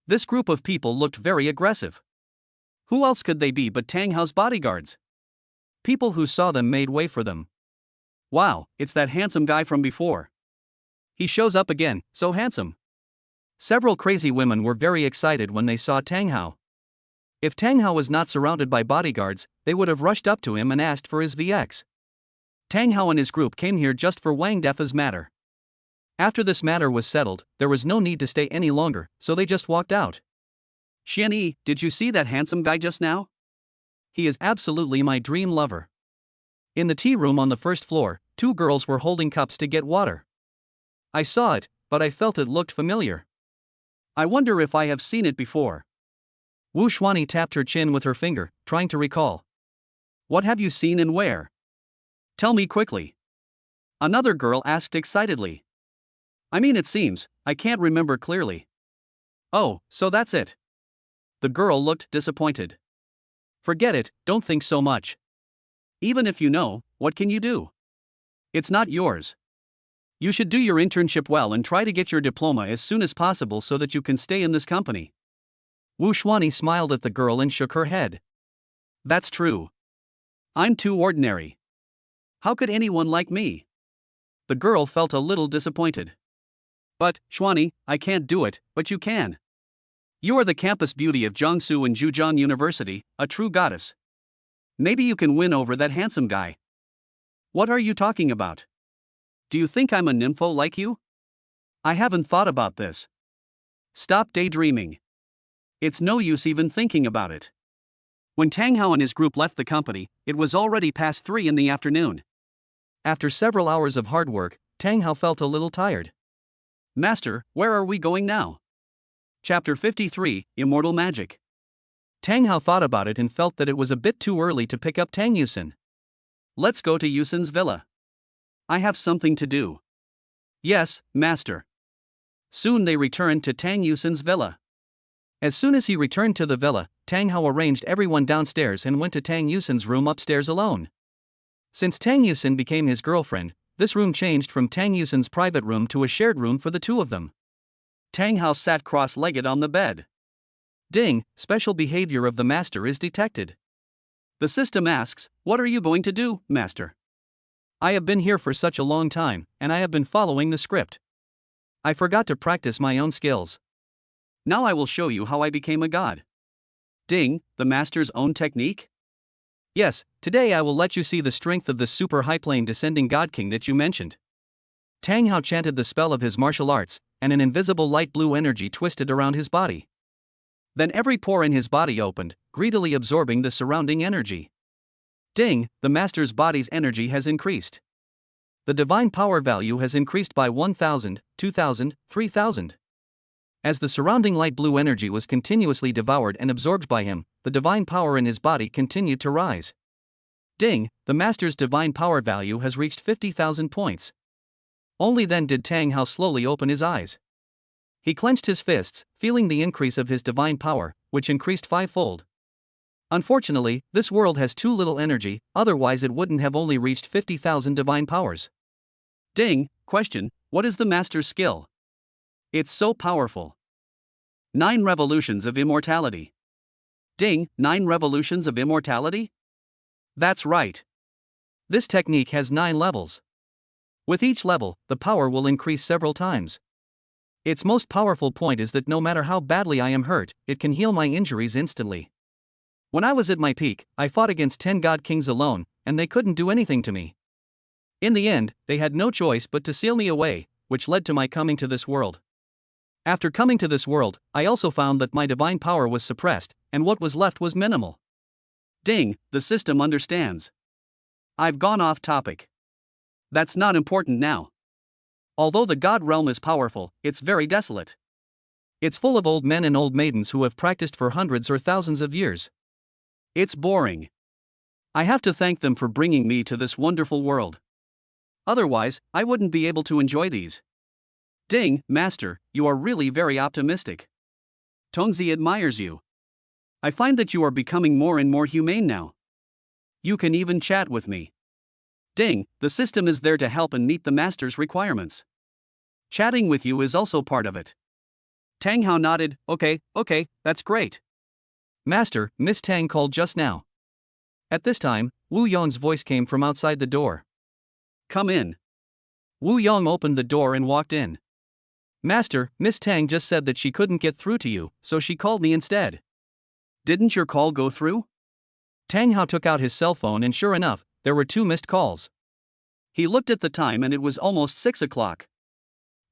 This group of people looked very aggressive. Who else could they be but Tang Hao's bodyguards? People who saw them made way for them. Wow, it's that handsome guy from before. He shows up again, so handsome. Several crazy women were very excited when they saw Tang Hao. If Tang Hao was not surrounded by bodyguards, they would have rushed up to him and asked for his VX. Tang Hao and his group came here just for Wang Defa's matter. After this matter was settled, there was no need to stay any longer, so they just walked out. Xian Yi, did you see that handsome guy just now? He is absolutely my dream lover. In the tea room on the first floor, two girls were holding cups to get water. I saw it, but I felt it looked familiar. I wonder if I have seen it before. Wu Shuani tapped her chin with her finger, trying to recall. What have you seen and where? Tell me quickly. Another girl asked excitedly. I mean, it seems, I can't remember clearly. Oh, so that's it. The girl looked disappointed. Forget it, don't think so much. Even if you know, what can you do? It's not yours. You should do your internship well and try to get your diploma as soon as possible so that you can stay in this company. Wu Shuani smiled at the girl and shook her head. That's true. I'm too ordinary. How could anyone like me? The girl felt a little disappointed. But, Shuani, I can't do it, but you can. You are the campus beauty of Jiangsu and Zhejiang University, a true goddess. Maybe you can win over that handsome guy. What are you talking about? Do you think I'm a nympho like you? I haven't thought about this. Stop daydreaming. It's no use even thinking about it. When Tang Hao and his group left the company, it was already past 3 in the afternoon. After several hours of hard work, Tang Hao felt a little tired. Master, where are we going now? Chapter 53, Immortal Magic. Tang Hao thought about it and felt that it was a bit too early to pick up Tang Yusin. Let's go to Yusin's villa. I have something to do. Yes, master. Soon they returned to Tang Yusin's villa. As soon as he returned to the villa, Tang Hao arranged everyone downstairs and went to Tang Yusin's room upstairs alone. Since Tang Yusin became his girlfriend, this room changed from Tang Yusin's private room to a shared room for the two of them. Tang Hao sat cross-legged on the bed. Ding, special behavior of the master is detected. The system asks, "What are you going to do, master?" I have been here for such a long time, and I have been following the script. I forgot to practice my own skills. Now I will show you how I became a god. Ding, the master's own technique? Yes, today I will let you see the strength of the super high plane descending god king that you mentioned. Tang Hao chanted the spell of his martial arts, and an invisible light blue energy twisted around his body. Then every pore in his body opened, greedily absorbing the surrounding energy. Ding, the master's body's energy has increased. The divine power value has increased by 1,000, 2,000, 3,000. As the surrounding light blue energy was continuously devoured and absorbed by him, the divine power in his body continued to rise. Ding, the master's divine power value has reached 50,000 points. Only then did Tang Hao slowly open his eyes. He clenched his fists, feeling the increase of his divine power, which increased fivefold. Unfortunately, this world has too little energy, otherwise it wouldn't have only reached 50,000 divine powers. Ding, question, what is the master's skill? It's so powerful. 9 revolutions of immortality. Ding, 9 revolutions of immortality? That's right. This technique has 9 levels. With each level, the power will increase several times. Its most powerful point is that no matter how badly I am hurt, it can heal my injuries instantly. When I was at my peak, I fought against 10 god kings alone, and they couldn't do anything to me. In the end, they had no choice but to seal me away, which led to my coming to this world. After coming to this world, I also found that my divine power was suppressed, and what was left was minimal. Ding, the system understands. I've gone off topic. That's not important now. Although the god realm is powerful, it's very desolate. It's full of old men and old maidens who have practiced for hundreds or thousands of years. It's boring. I have to thank them for bringing me to this wonderful world. Otherwise, I wouldn't be able to enjoy these. Ding, master, you are really very optimistic. Tongzi admires you. I find that you are becoming more and more humane now. You can even chat with me. Ding, the system is there to help and meet the master's requirements. Chatting with you is also part of it. Tang Hao nodded, okay, that's great. Master, Miss Tang called just now. At this time, Wu Yong's voice came from outside the door. Come in. Wu Yong opened the door and walked in. Master, Miss Tang just said that she couldn't get through to you, so she called me instead. Didn't your call go through? Tang Hao took out his cell phone and sure enough, there were 2 missed calls. He looked at the time and it was almost 6 o'clock.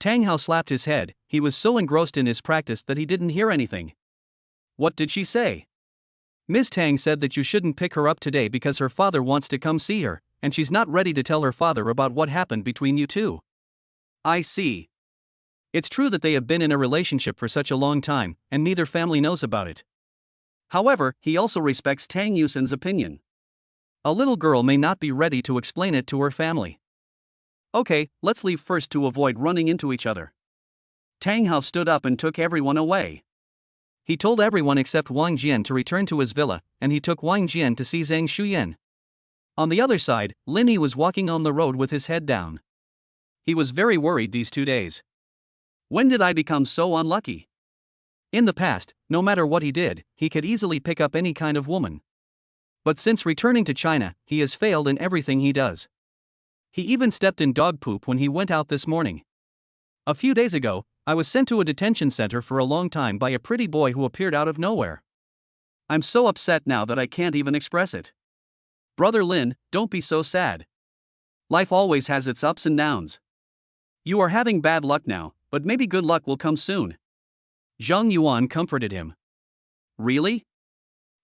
Tang Hao slapped his head, he was so engrossed in his practice that he didn't hear anything. What did she say? Ms. Tang said that you shouldn't pick her up today because her father wants to come see her, and she's not ready to tell her father about what happened between you two. I see. It's true that they have been in a relationship for such a long time, and neither family knows about it. However, he also respects Tang Yusin's opinion. A little girl may not be ready to explain it to her family. Okay, let's leave first to avoid running into each other. Tang Hao stood up and took everyone away. He told everyone except Wang Jian to return to his villa, and he took Wang Jian to see Zhang Shuyan. On the other side, Lin Yi was walking on the road with his head down. He was very worried these 2 days. When did I become so unlucky? In the past, no matter what he did, he could easily pick up any kind of woman. But since returning to China, he has failed in everything he does. He even stepped in dog poop when he went out this morning. A few days ago, I was sent to a detention center for a long time by a pretty boy who appeared out of nowhere. I'm so upset now that I can't even express it. Brother Lin, don't be so sad. Life always has its ups and downs. You are having bad luck now, but maybe good luck will come soon. Zhang Yuan comforted him. Really?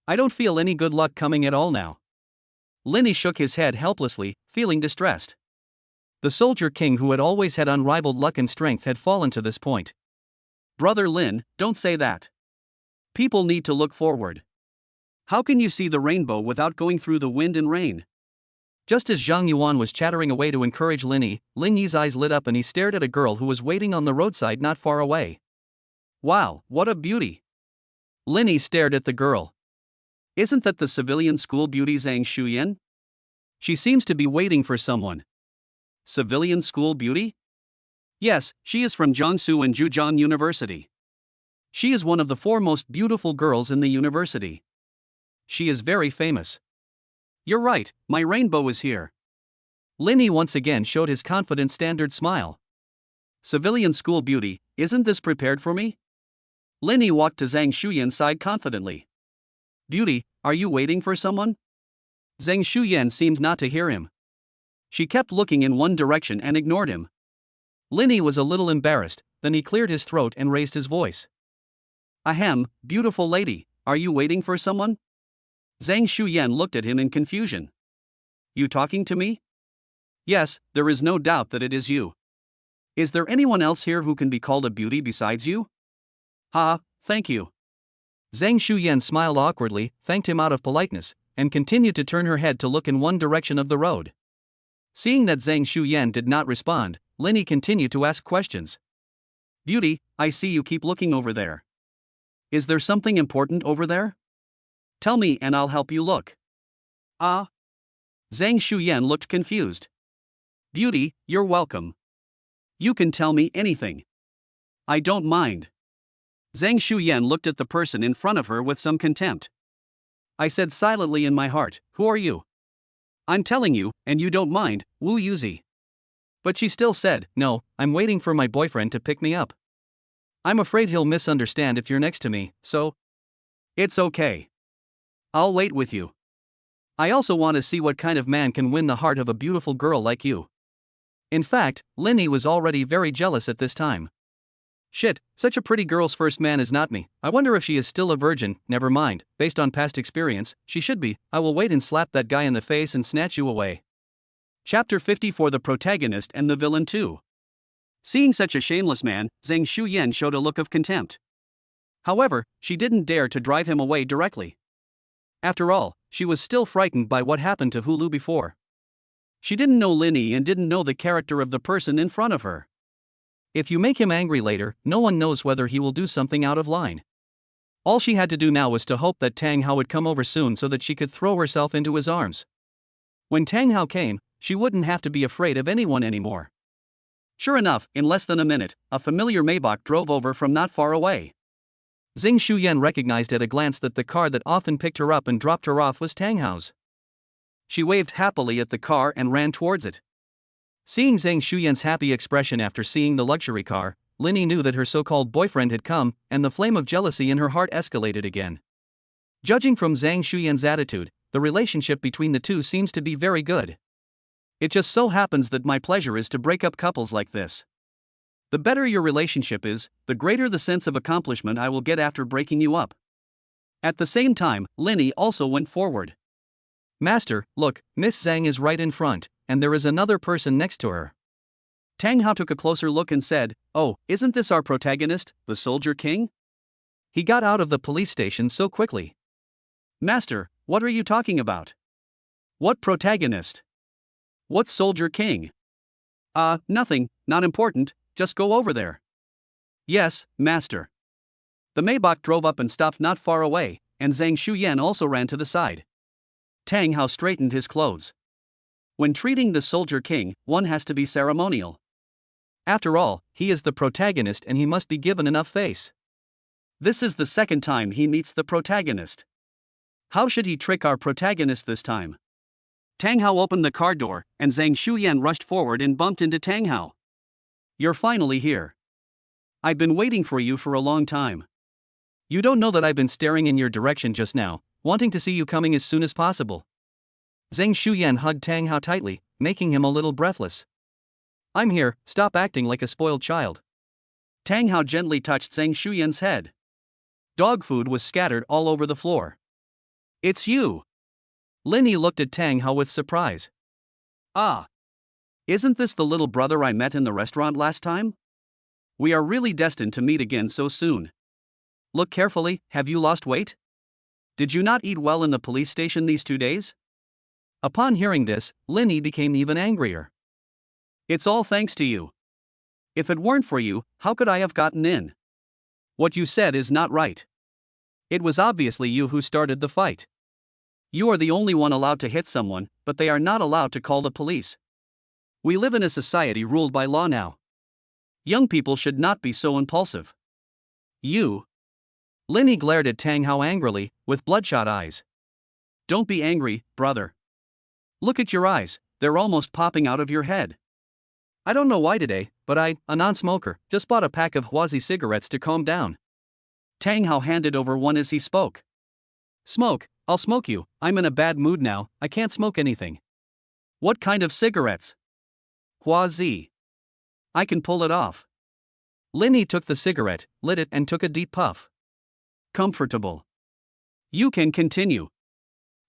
I don't feel any good luck coming at all now. Lin Yi shook his head helplessly, feeling distressed. The Soldier King, who had always had unrivaled luck and strength, had fallen to this point. Brother Lin, don't say that. People need to look forward. How can you see the rainbow without going through the wind and rain? Just as Zhang Yuan was chattering away to encourage Lin Yi's eyes lit up and he stared at a girl who was waiting on the roadside not far away. Wow, what a beauty! Lin Yi stared at the girl. Isn't that the civilian school beauty Zhang Shuyan? She seems to be waiting for someone. Civilian school beauty? Yes, she is from Jiangsu and Zhejiang University. She is one of the 4 most beautiful girls in the university. She is very famous. You're right, my rainbow is here. Lin Yi once again showed his confident standard smile. Civilian school beauty, isn't this prepared for me? Lin Yi walked to Zhang Shuyan's side confidently. Beauty, are you waiting for someone? Zhang Shuyan seemed not to hear him. She kept looking in one direction and ignored him. Lin Yi was a little embarrassed, then he cleared his throat and raised his voice. Ahem, beautiful lady, are you waiting for someone? Zhang Shuyan looked at him in confusion. You talking to me? Yes, there is no doubt that it is you. Is there anyone else here who can be called a beauty besides you? Thank you. Zhang Shuyan smiled awkwardly, thanked him out of politeness, and continued to turn her head to look in one direction of the road. Seeing that Zhang Shuyan did not respond, Lin Yi continued to ask questions. Beauty, I see you keep looking over there. Is there something important over there? Tell me and I'll help you look. Zhang Shuyan looked confused. Beauty, you're welcome. You can tell me anything. I don't mind. Zhang Shuyan looked at the person in front of her with some contempt. I said silently in my heart, who are you? I'm telling you, and you don't mind, Wu Yuzi. But she still said, no, I'm waiting for my boyfriend to pick me up. I'm afraid he'll misunderstand if you're next to me, so. It's okay. I'll wait with you. I also want to see what kind of man can win the heart of a beautiful girl like you. In fact, Lin Yi was already very jealous at this time. Shit, such a pretty girl's first man is not me. I wonder if she is still a virgin. Never mind, based on past experience, she should be. I will wait and slap that guy in the face and snatch you away. Chapter 50 for the protagonist and the villain too. Seeing such a shameless man, Zhang Shuyan showed a look of contempt. However, she didn't dare to drive him away directly. After all, she was still frightened by what happened to Hulu before. She didn't know Lin Yi and didn't know the character of the person in front of her. If you make him angry later, no one knows whether he will do something out of line. All she had to do now was to hope that Tang Hao would come over soon so that she could throw herself into his arms. When Tang Hao came, she wouldn't have to be afraid of anyone anymore. Sure enough, in less than a minute, a familiar Maybach drove over from not far away. Zhang Shuyan recognized at a glance that the car that often picked her up and dropped her off was Tang Hao's. She waved happily at the car and ran towards it. Seeing Zhang Shuyan's happy expression after seeing the luxury car, Lin Yi knew that her so-called boyfriend had come, and the flame of jealousy in her heart escalated again. Judging from Zhang Shuyan's attitude, the relationship between the two seems to be very good. It just so happens that my pleasure is to break up couples like this. The better your relationship is, the greater the sense of accomplishment I will get after breaking you up. At the same time, Lin Yi also went forward. Master, look, Miss Zhang is right in front, and there is another person next to her. Tang Hao took a closer look and said, oh, isn't this our protagonist, the Soldier King? He got out of the police station so quickly. Master, what are you talking about? What protagonist? What Soldier King? Nothing, not important, just go over there. Yes, Master. The Maybach drove up and stopped not far away, and Zhang Shuyan also ran to the side. Tang Hao straightened his clothes. When treating the Soldier King, one has to be ceremonial. After all, he is the protagonist and he must be given enough face. This is the second time he meets the protagonist. How should he trick our protagonist this time? Tang Hao opened the car door, and Zhang Shuyan rushed forward and bumped into Tang Hao. You're finally here. I've been waiting for you for a long time. You don't know that I've been staring in your direction just now, wanting to see you coming as soon as possible. Zhang Shuyan hugged Tang Hao tightly, making him a little breathless. I'm here, stop acting like a spoiled child. Tang Hao gently touched Zhang Shuyan's head. Dog food was scattered all over the floor. It's you. Lin Yi looked at Tang Hao with surprise. Ah. Isn't this the little brother I met in the restaurant last time? We are really destined to meet again so soon. Look carefully, have you lost weight? Did you not eat well in the police station these 2 days? Upon hearing this, Linny became even angrier. It's all thanks to you. If it weren't for you, how could I have gotten in? What you said is not right. It was obviously you who started the fight. You are the only one allowed to hit someone, but they are not allowed to call the police. We live in a society ruled by law now. Young people should not be so impulsive. You. Linny glared at Tang Hao angrily, with bloodshot eyes. Don't be angry, brother. Look at your eyes, they're almost popping out of your head. I don't know why today, but I, a non-smoker, just bought a pack of Huazi cigarettes to calm down. Tang Hao handed over one as he spoke. Smoke, I'll smoke you, I'm in a bad mood now, I can't smoke anything. What kind of cigarettes? Huazi. I can pull it off. Linny took the cigarette, lit it and took a deep puff. Comfortable. You can continue.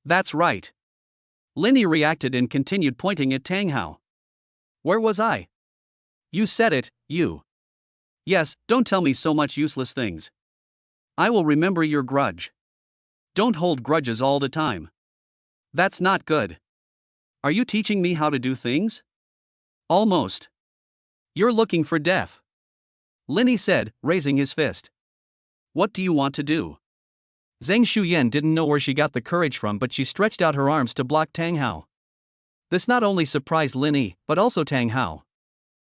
That's right. Linny reacted and continued pointing at Tang Hao. Where was I? You said it, you. Yes, don't tell me so much useless things. I will remember your grudge. Don't hold grudges all the time. That's not good. Are you teaching me how to do things? Almost. You're looking for death. Linny said, raising his fist. What do you want to do? Zhang Shuyan didn't know where she got the courage from, but she stretched out her arms to block Tang Hao. This not only surprised Linny, but also Tang Hao.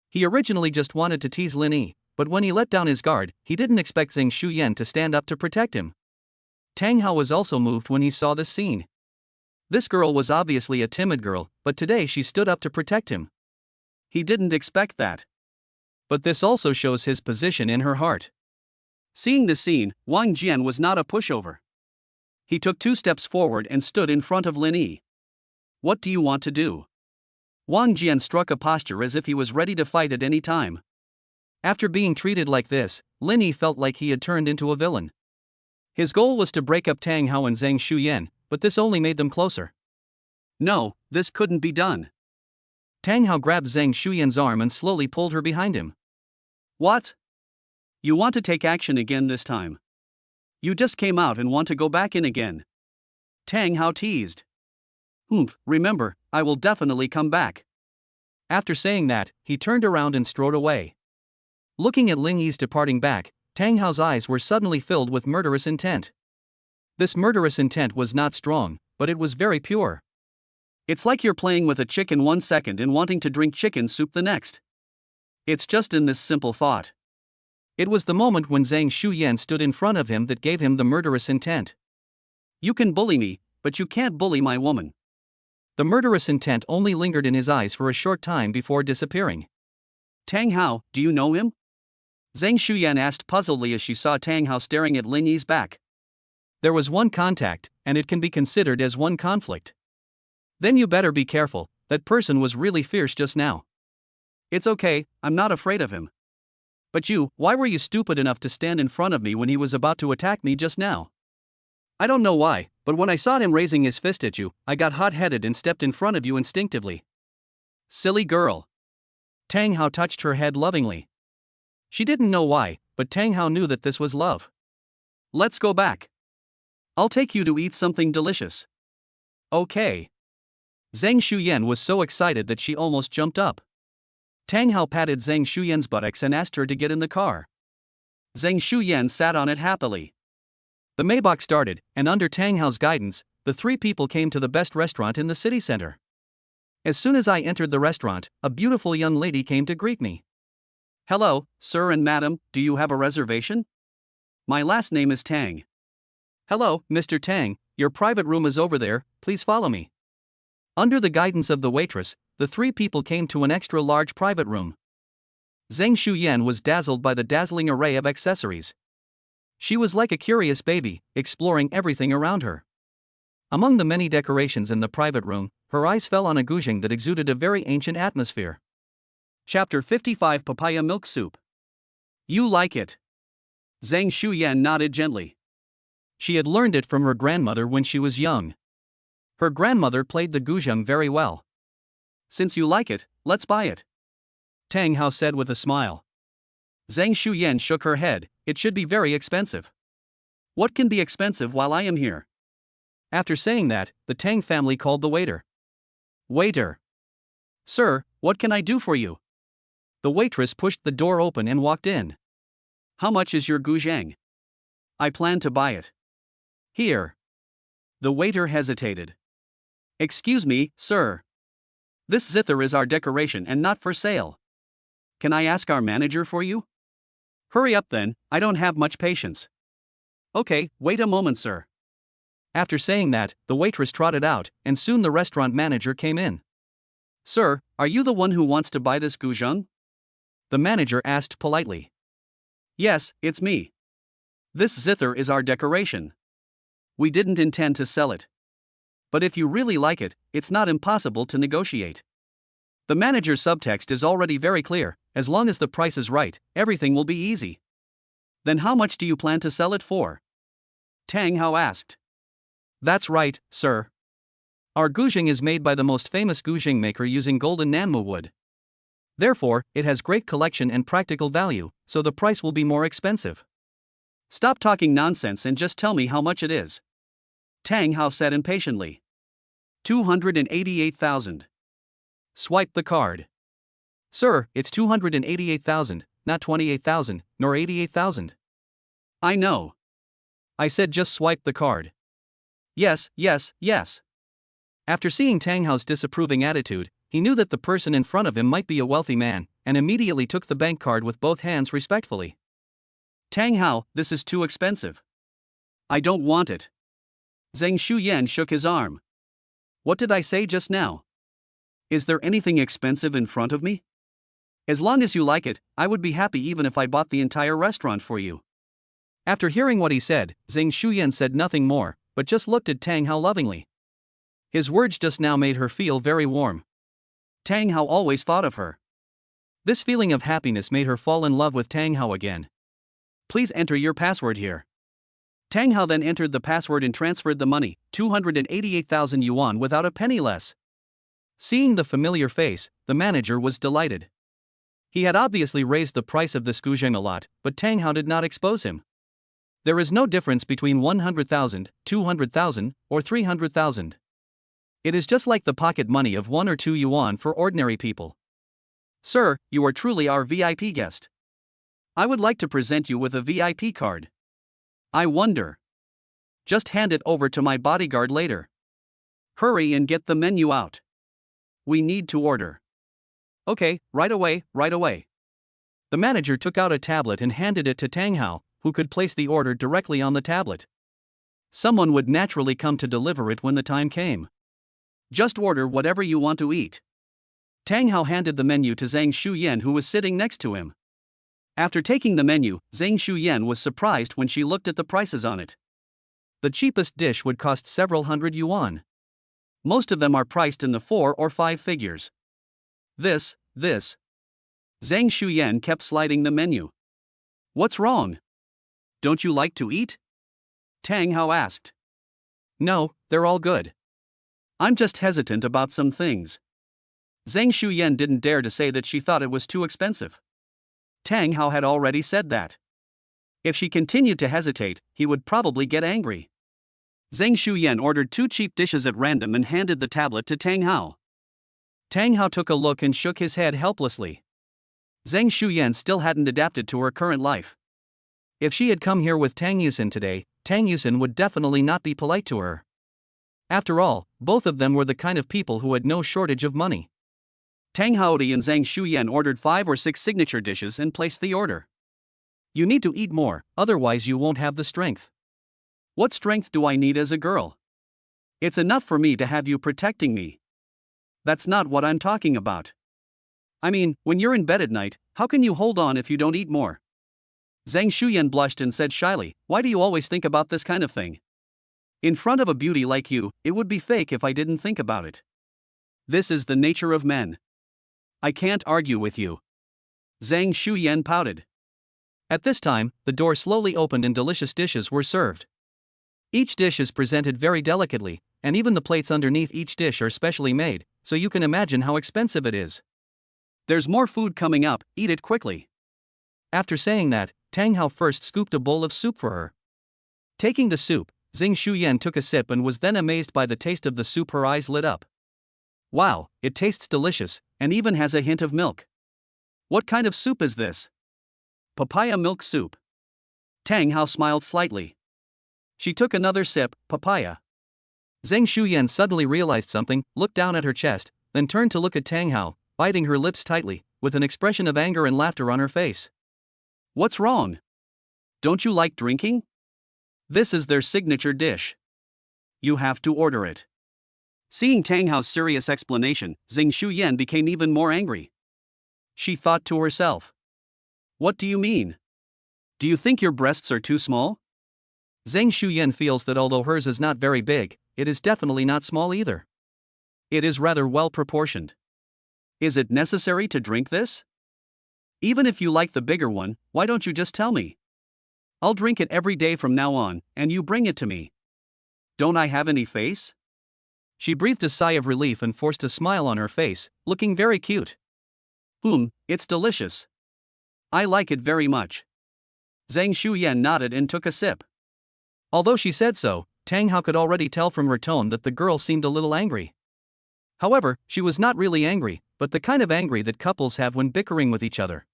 He originally just wanted to tease Linny, but when he let down his guard, he didn't expect Zhang Shuyan to stand up to protect him. Tang Hao was also moved when he saw this scene. This girl was obviously a timid girl, but today she stood up to protect him. He didn't expect that. But this also shows his position in her heart. Seeing the scene, Wang Jian was not a pushover. He took 2 steps forward and stood in front of Linny. What do you want to do? Wang Jian struck a posture as if he was ready to fight at any time. After being treated like this, Linny felt like he had turned into a villain. His goal was to break up Tang Hao and Zhang Shuyan, but this only made them closer. No, this couldn't be done. Tang Hao grabbed Zhang Shuyan's arm and slowly pulled her behind him. What? You want to take action again this time? You just came out and want to go back in again. Tang Hao teased. Remember, I will definitely come back. After saying that, he turned around and strode away. Looking at Ling Yi's departing back, Tang Hao's eyes were suddenly filled with murderous intent. This murderous intent was not strong, but it was very pure. It's like you're playing with a chicken 1 second and wanting to drink chicken soup the next. It's just in this simple thought. It was the moment when Zhang Shuyan stood in front of him that gave him the murderous intent. You can bully me, but you can't bully my woman. The murderous intent only lingered in his eyes for a short time before disappearing. Tang Hao, do you know him? Zhang Shuyan asked puzzledly as she saw Tang Hao staring at Ling Yi's back. There was one contact, and it can be considered as one conflict. Then you better be careful, that person was really fierce just now. It's okay, I'm not afraid of him. But you, why were you stupid enough to stand in front of me when he was about to attack me just now? I don't know why, but when I saw him raising his fist at you, I got hot-headed and stepped in front of you instinctively. Silly girl. Tang Hao touched her head lovingly. She didn't know why, but Tang Hao knew that this was love. Let's go back. I'll take you to eat something delicious. Okay. Zhang Shuyan was so excited that she almost jumped up. Tang Hao patted Zhang Shuyan's buttocks and asked her to get in the car. Zhang Shuyan sat on it happily. The Maybach started, and under Tang Hao's guidance, the 3 people came to the best restaurant in the city center. As soon as I entered the restaurant, a beautiful young lady came to greet me. Hello, sir and madam, do you have a reservation? My last name is Tang. Hello, Mr. Tang, your private room is over there, please follow me. Under the guidance of the waitress, the 3 people came to an extra-large private room. Zhang Shuyan was dazzled by the dazzling array of accessories. She was like a curious baby, exploring everything around her. Among the many decorations in the private room, her eyes fell on a guzheng that exuded a very ancient atmosphere. Chapter 55 Papaya Milk Soup. You like it? Zhang Shuyan nodded gently. She had learned it from her grandmother when she was young. Her grandmother played the guzheng very well. Since you like it, let's buy it, Tang Hao said with a smile. Zhang Shuyan shook her head. It should be very expensive. What can be expensive while I am here? After saying that, the Tang family called the waiter. Waiter. Sir, what can I do for you? The waitress pushed the door open and walked in. How much is your guzheng? I plan to buy it. Here. The waiter hesitated. Excuse me, sir. This zither is our decoration and not for sale. Can I ask our manager for you? Hurry up then, I don't have much patience. Okay, wait a moment, sir. After saying that, the waitress trotted out, and soon the restaurant manager came in. Sir, are you the one who wants to buy this guzheng? The manager asked politely. Yes, it's me. This zither is our decoration. We didn't intend to sell it. But if you really like it, it's not impossible to negotiate. The manager's subtext is already very clear. As long as the price is right, everything will be easy. Then how much do you plan to sell it for? Tang Hao asked. That's right, sir. Our guzheng is made by the most famous guzheng maker using golden nanmu wood. Therefore, it has great collection and practical value, so the price will be more expensive. Stop talking nonsense and just tell me how much it is, Tang Hao said impatiently. 288,000. Swipe the card. Sir, it's 288,000, not 28,000, nor 88,000. I know. I said just swipe the card. Yes, yes, yes. After seeing Tang Hao's disapproving attitude, he knew that the person in front of him might be a wealthy man, and immediately took the bank card with both hands respectfully. Tang Hao, this is too expensive. I don't want it. Zhang Shuyan shook his arm. What did I say just now? Is there anything expensive in front of me? As long as you like it, I would be happy even if I bought the entire restaurant for you. After hearing what he said, Zhang Shuyan said nothing more, but just looked at Tang Hao lovingly. His words just now made her feel very warm. Tang Hao always thought of her. This feeling of happiness made her fall in love with Tang Hao again. Please enter your password here. Tang Hao then entered the password and transferred the money, 288,000 yuan without a penny less. Seeing the familiar face, the manager was delighted. He had obviously raised the price of this guzheng a lot, but Tang Hao did not expose him. There is no difference between 100,000, 200,000, or 300,000. It is just like the pocket money of 1 or 2 yuan for ordinary people. Sir, you are truly our VIP guest. I would like to present you with a VIP card. I wonder. Just hand it over to my bodyguard later. Hurry and get the menu out. We need to order. Okay, right away, right away. The manager took out a tablet and handed it to Tang Hao, who could place the order directly on the tablet. Someone would naturally come to deliver it when the time came. Just order whatever you want to eat. Tang Hao handed the menu to Zhang Shuyan, who was sitting next to him. After taking the menu, Zhang Shuyan was surprised when she looked at the prices on it. The cheapest dish would cost several hundred yuan. Most of them are priced in the 4 or 5 figures. This. Zhang Shuyan kept sliding the menu. What's wrong? Don't you like to eat? Tang Hao asked. No, they're all good. I'm just hesitant about some things. Zhang Shuyan didn't dare to say that she thought it was too expensive. Tang Hao had already said that. If she continued to hesitate, he would probably get angry. Zhang Shuyan ordered 2 cheap dishes at random and handed the tablet to Tang Hao. Tang Hao took a look and shook his head helplessly. Zhang Shuyan still hadn't adapted to her current life. If she had come here with Tang Yusin today, Tang Yusin would definitely not be polite to her. After all, both of them were the kind of people who had no shortage of money. Tang Haori and Zhang Shuyan ordered 5 or 6 signature dishes and placed the order. You need to eat more, otherwise you won't have the strength. What strength do I need as a girl? It's enough for me to have you protecting me. That's not what I'm talking about. I mean, when you're in bed at night, how can you hold on if you don't eat more? Zhang Shuyan blushed and said shyly, why do you always think about this kind of thing? In front of a beauty like you, it would be fake if I didn't think about it. This is the nature of men. I can't argue with you. Zhang Shuyan pouted. At this time, the door slowly opened and delicious dishes were served. Each dish is presented very delicately, and even the plates underneath each dish are specially made, so you can imagine how expensive it is. There's more food coming up, eat it quickly. After saying that, Tang Hao first scooped a bowl of soup for her. Taking the soup, Xing Shuyan took a sip and was then amazed by the taste of the soup. Her eyes lit up. Wow, it tastes delicious, and even has a hint of milk. What kind of soup is this? Papaya milk soup. Tang Hao smiled slightly. She took another sip, papaya. Zheng Shuyan suddenly realized something, looked down at her chest, then turned to look at Tang Hao, biting her lips tightly, with an expression of anger and laughter on her face. What's wrong? Don't you like drinking? This is their signature dish. You have to order it. Seeing Tang Hao's serious explanation, Xing Shuyan became even more angry. She thought to herself. What do you mean? Do you think your breasts are too small? Zheng Shuyan feels that although hers is not very big, it is definitely not small either. It is rather well proportioned. Is it necessary to drink this? Even if you like the bigger one, why don't you just tell me? I'll drink it every day from now on, and you bring it to me. Don't I have any face? She breathed a sigh of relief and forced a smile on her face, looking very cute. It's delicious. I like it very much. Zhang Shuyan nodded and took a sip. Although she said so, Tang Hao could already tell from her tone that the girl seemed a little angry. However, she was not really angry, but the kind of angry that couples have when bickering with each other.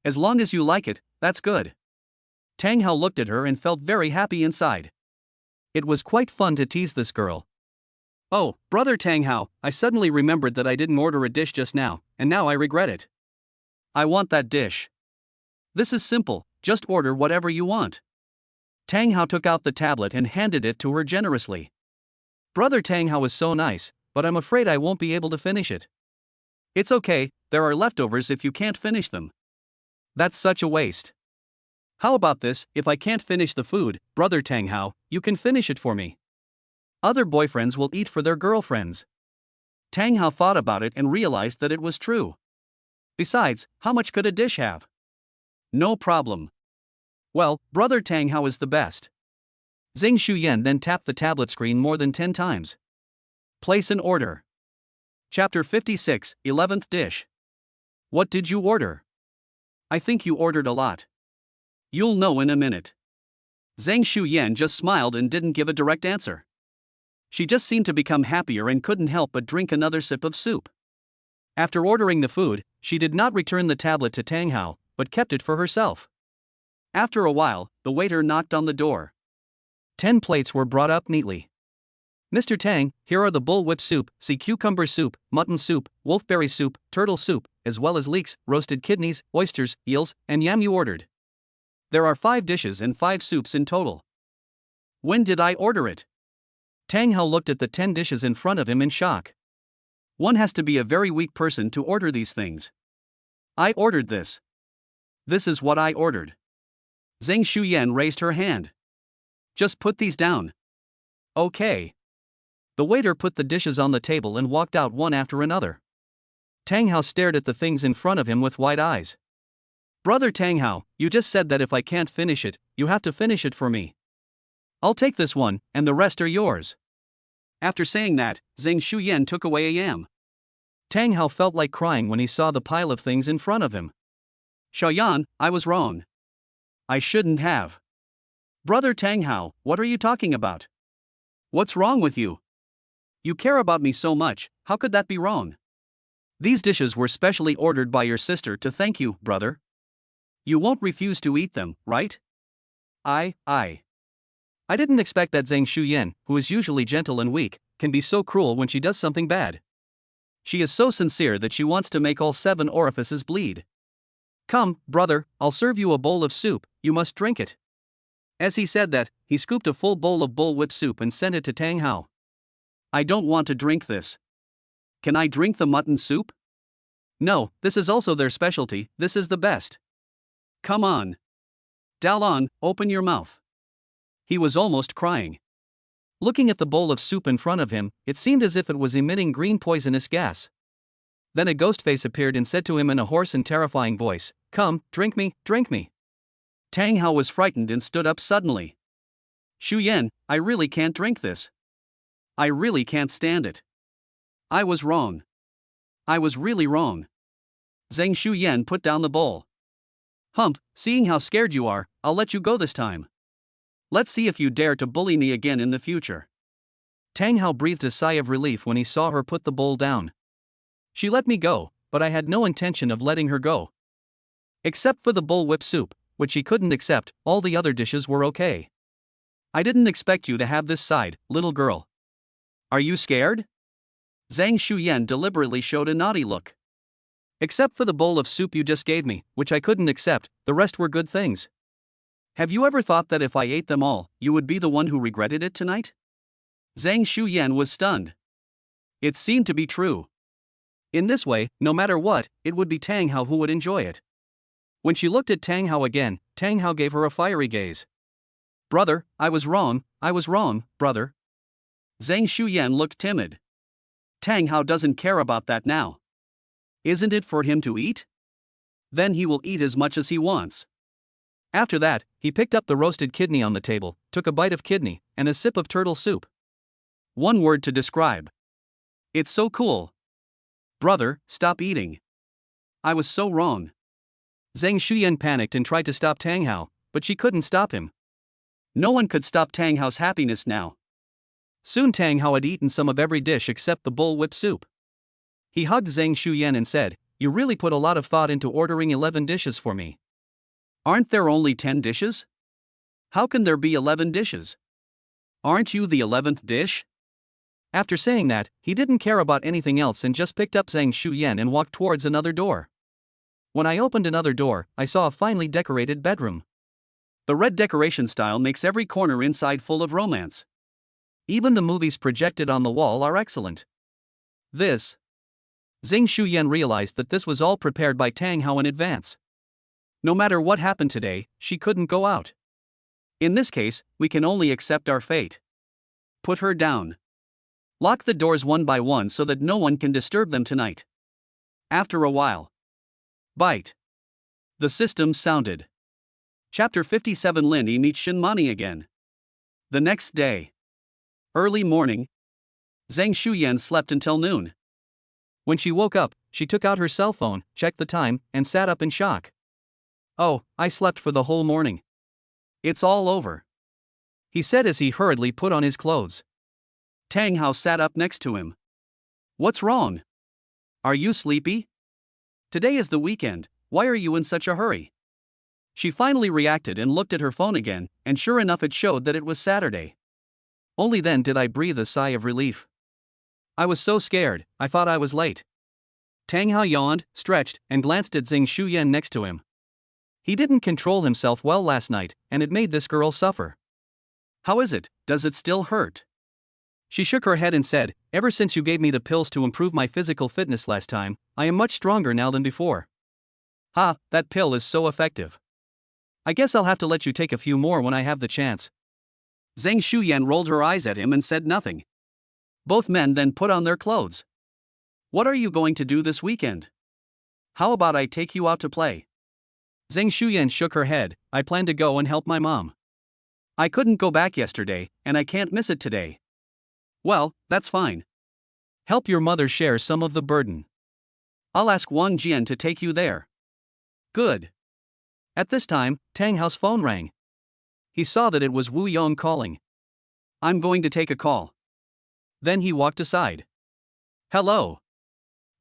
As long as you like it, that's good. Tang Hao looked at her and felt very happy inside. It was quite fun to tease this girl. Oh, brother Tang Hao, I suddenly remembered that I didn't order a dish just now, and now I regret it. I want that dish. This is simple, just order whatever you want. Tang Hao took out the tablet and handed it to her generously. Brother Tang Hao is so nice, but I'm afraid I won't be able to finish it. It's okay, there are leftovers if you can't finish them. That's such a waste. How about this, if I can't finish the food, brother Tang Hao, you can finish it for me. Other boyfriends will eat for their girlfriends. Tang Hao thought about it and realized that it was true. Besides, how much could a dish have? No problem. Well, brother Tang Hao is the best. Xing Shuyan then tapped the tablet screen more than 10 times. Place an order. Chapter 56, 11th dish. What did you order? I think you ordered a lot. You'll know in a minute. Zhang Shuyan just smiled and didn't give a direct answer. She just seemed to become happier and couldn't help but drink another sip of soup. After ordering the food, she did not return the tablet to Tang Hao, but kept it for herself. After a while, the waiter knocked on the door. 10 plates were brought up neatly. Mr. Tang, here are the bullwhip soup, sea cucumber soup, mutton soup, wolfberry soup, turtle soup, as well as leeks, roasted kidneys, oysters, eels, and yam you ordered. There are 5 dishes and 5 soups in total. When did I order it? Tang Hao looked at the 10 dishes in front of him in shock. One has to be a very weak person to order these things. I ordered this. This is what I ordered. Zheng Shuyan raised her hand. Just put these down. Okay. The waiter put the dishes on the table and walked out one after another. Tang Hao stared at the things in front of him with wide eyes. Brother Tang Hao, you just said that if I can't finish it, you have to finish it for me. I'll take this one, and the rest are yours. After saying that, Zheng Shuyan took away a yam. Tang Hao felt like crying when he saw the pile of things in front of him. Xiaoyan, I was wrong. I shouldn't have. Brother Tang Hao, what are you talking about? What's wrong with you? You care about me so much, how could that be wrong? These dishes were specially ordered by your sister to thank you, brother. You won't refuse to eat them, right? I didn't expect that Zhang Shuyan, who is usually gentle and weak, can be so cruel when she does something bad. She is so sincere that she wants to make all 7 orifices bleed. Come, brother, I'll serve you a bowl of soup, you must drink it. As he said that, he scooped a full bowl of bullwhip soup and sent it to Tang Hao. I don't want to drink this. Can I drink the mutton soup? No, this is also their specialty, this is the best. Come on. Dalon, open your mouth. He was almost crying. Looking at the bowl of soup in front of him, it seemed as if it was emitting green poisonous gas. Then a ghost face appeared and said to him in a hoarse and terrifying voice, "Come, drink me, drink me." Tang Hao was frightened and stood up suddenly. Shuyan, I really can't drink this. I really can't stand it. I was wrong. I was really wrong. Zhang Shuyan put down the bowl. Humph, seeing how scared you are, I'll let you go this time. Let's see if you dare to bully me again in the future. Tang Hao breathed a sigh of relief when he saw her put the bowl down. She let me go, but I had no intention of letting her go. Except for the bullwhip soup, which she couldn't accept, all the other dishes were okay. I didn't expect you to have this side, little girl. Are you scared? Zhang Shuyan deliberately showed a naughty look. Except for the bowl of soup you just gave me, which I couldn't accept, the rest were good things. Have you ever thought that if I ate them all, you would be the one who regretted it tonight? Zhang Shuyan was stunned. It seemed to be true. In this way, no matter what, it would be Tang Hao who would enjoy it. When she looked at Tang Hao again, Tang Hao gave her a fiery gaze. Brother, I was wrong, brother. Zhang Shuyan looked timid. Tang Hao doesn't care about that now. Isn't it for him to eat? Then he will eat as much as he wants. After that, he picked up the roasted kidney on the table, took a bite of kidney, and a sip of turtle soup. One word to describe. It's so cool. Brother, stop eating. I was so wrong. Zhang Shuyan panicked and tried to stop Tang Hao, but she couldn't stop him. No one could stop Tang Hao's happiness now. Soon Tang Hao had eaten some of every dish except the bullwhip soup. He hugged Zhang Shuyan and said, "You really put a lot of thought into ordering 11 dishes for me." Aren't there only 10 dishes? How can there be 11 dishes? Aren't you the 11th dish? After saying that, he didn't care about anything else and just picked up Zhang Shuyan and walked towards another door. When I opened another door, I saw a finely decorated bedroom. The red decoration style makes every corner inside full of romance. Even the movies projected on the wall are excellent. Zhang Shuyan realized that this was all prepared by Tang Hao in advance. No matter what happened today, she couldn't go out. In this case, we can only accept our fate. Put her down. Lock the doors one by one so that no one can disturb them tonight. After a while. Bite. The system sounded. Chapter 57. Lindy meets Shinmani again. The next day. Early morning. Zhang Shuyan slept until noon. When she woke up, she took out her cell phone, checked the time, and sat up in shock. "Oh, I slept for the whole morning. It's all over," he said as he hurriedly put on his clothes. Tang Hao sat up next to him. "What's wrong? Are you sleepy? Today is the weekend, why are you in such a hurry?" She finally reacted and looked at her phone again, and sure enough it showed that it was Saturday. Only then did I breathe a sigh of relief. I was so scared, I thought I was late. Tang Hao yawned, stretched, and glanced at Zhang Shuyan next to him. He didn't control himself well last night, and it made this girl suffer. "How is it? Does it still hurt?" She shook her head and said, "Ever since you gave me the pills to improve my physical fitness last time, I am much stronger now than before." "Ha, that pill is so effective. I guess I'll have to let you take a few more when I have the chance." Zhang Shuyan rolled her eyes at him and said nothing. Both men then put on their clothes. "What are you going to do this weekend? How about I take you out to play?" Zhang Shuyan shook her head. "I plan to go and help my mom. I couldn't go back yesterday, and I can't miss it today." "Well, that's fine. Help your mother share some of the burden. I'll ask Wang Jian to take you there." "Good." At this time, Tang Hao's phone rang. He saw that it was Wu Yong calling. "I'm going to take a call." Then he walked aside. "Hello.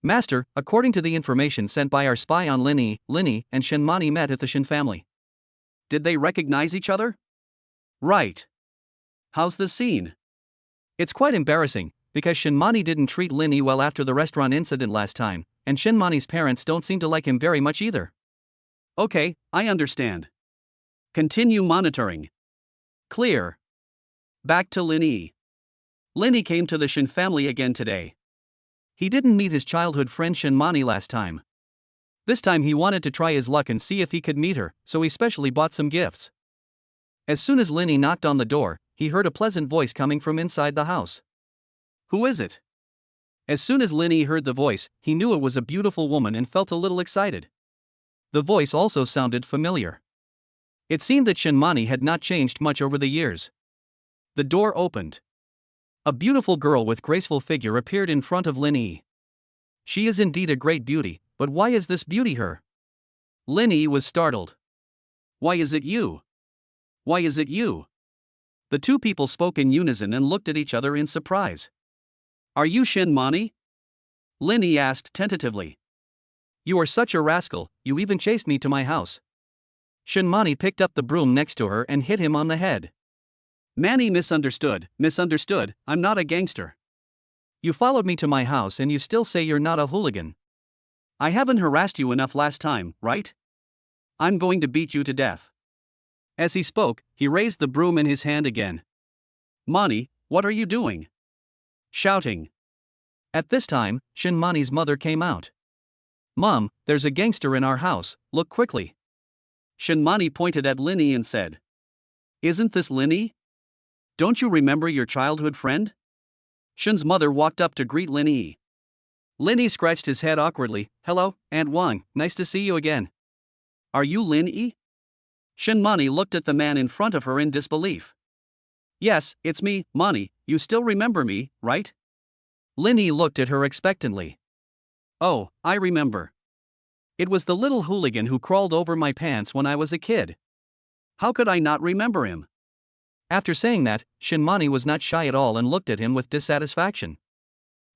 Master, according to the information sent by our spy on Linny and Shinmani met at the Shin family." "Did they recognize each other?" "Right. How's the scene?" "It's quite embarrassing, because Shinmani didn't treat Linny well after the restaurant incident last time, and Shinmani's parents don't seem to like him very much either." "Okay, I understand. Continue monitoring." "Clear." Back to Linny. Linny came to the Shin family again today. He didn't meet his childhood friend Shinmani last time. This time he wanted to try his luck and see if he could meet her, so he specially bought some gifts. As soon as Linny knocked on the door, he heard a pleasant voice coming from inside the house. "Who is it?" As soon as Linny heard the voice, he knew it was a beautiful woman and felt a little excited. The voice also sounded familiar. It seemed that Shinmani had not changed much over the years. The door opened. A beautiful girl with graceful figure appeared in front of Lin Yi. She is indeed a great beauty, but why is this beauty her? Lin Yi was startled. Why is it you? Why is it you? The two people spoke in unison and looked at each other in surprise. Are you Shin Mani? Lin Yi asked tentatively. You are such a rascal, you even chased me to my house. Shin Mani picked up the broom next to her and hit him on the head. Manny misunderstood, I'm not a gangster. You followed me to my house and you still say you're not a hooligan. I haven't harassed you enough last time, right? I'm going to beat you to death. As he spoke, he raised the broom in his hand again. Mani, what are you doing? Shouting. At this time, Shin Mani's mother came out. Mom, there's a gangster in our house, look quickly. Shin Mani pointed at Lin Yi and said. Isn't this Lin Yi? Don't you remember your childhood friend? Shin's mother walked up to greet Lin Yi. Lin Yi scratched his head awkwardly. Hello, Aunt Wang, nice to see you again. Are you Lin Yi? Shin Mani looked at the man in front of her in disbelief. Yes, it's me, Mani, you still remember me, right? Lin Yi looked at her expectantly. Oh, I remember. It was the little hooligan who crawled over my pants when I was a kid. How could I not remember him? After saying that, Shin Mani was not shy at all and looked at him with dissatisfaction.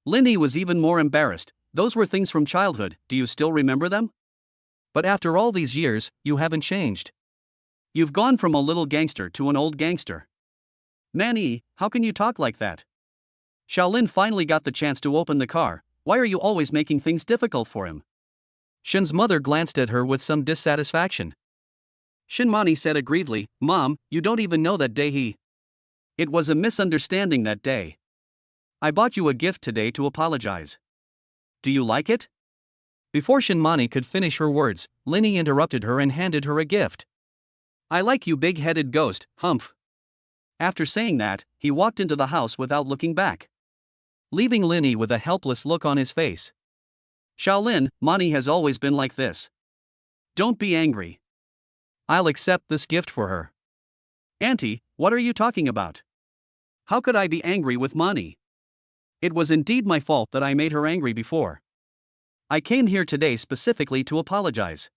Lin Yi was even more embarrassed. Those were things from childhood, do you still remember them? But after all these years, you haven't changed. You've gone from a little gangster to an old gangster. Manny, how can you talk like that? Shaolin finally got the chance to open the car, why are you always making things difficult for him? Shin's mother glanced at her with some dissatisfaction. Shin Mani said aggrievedly, Mom, you don't even know that day It was a misunderstanding that day. I bought you a gift today to apologize. Do you like it? Before Shin Mani could finish her words, Lin Yi interrupted her and handed her a gift. I like you big-headed ghost, humph. After saying that, he walked into the house without looking back, leaving Lin Yi with a helpless look on his face. Shaolin, Mani has always been like this. Don't be angry. I'll accept this gift for her. Auntie, what are you talking about? How could I be angry with Mani? It was indeed my fault that I made her angry before. I came here today specifically to apologize.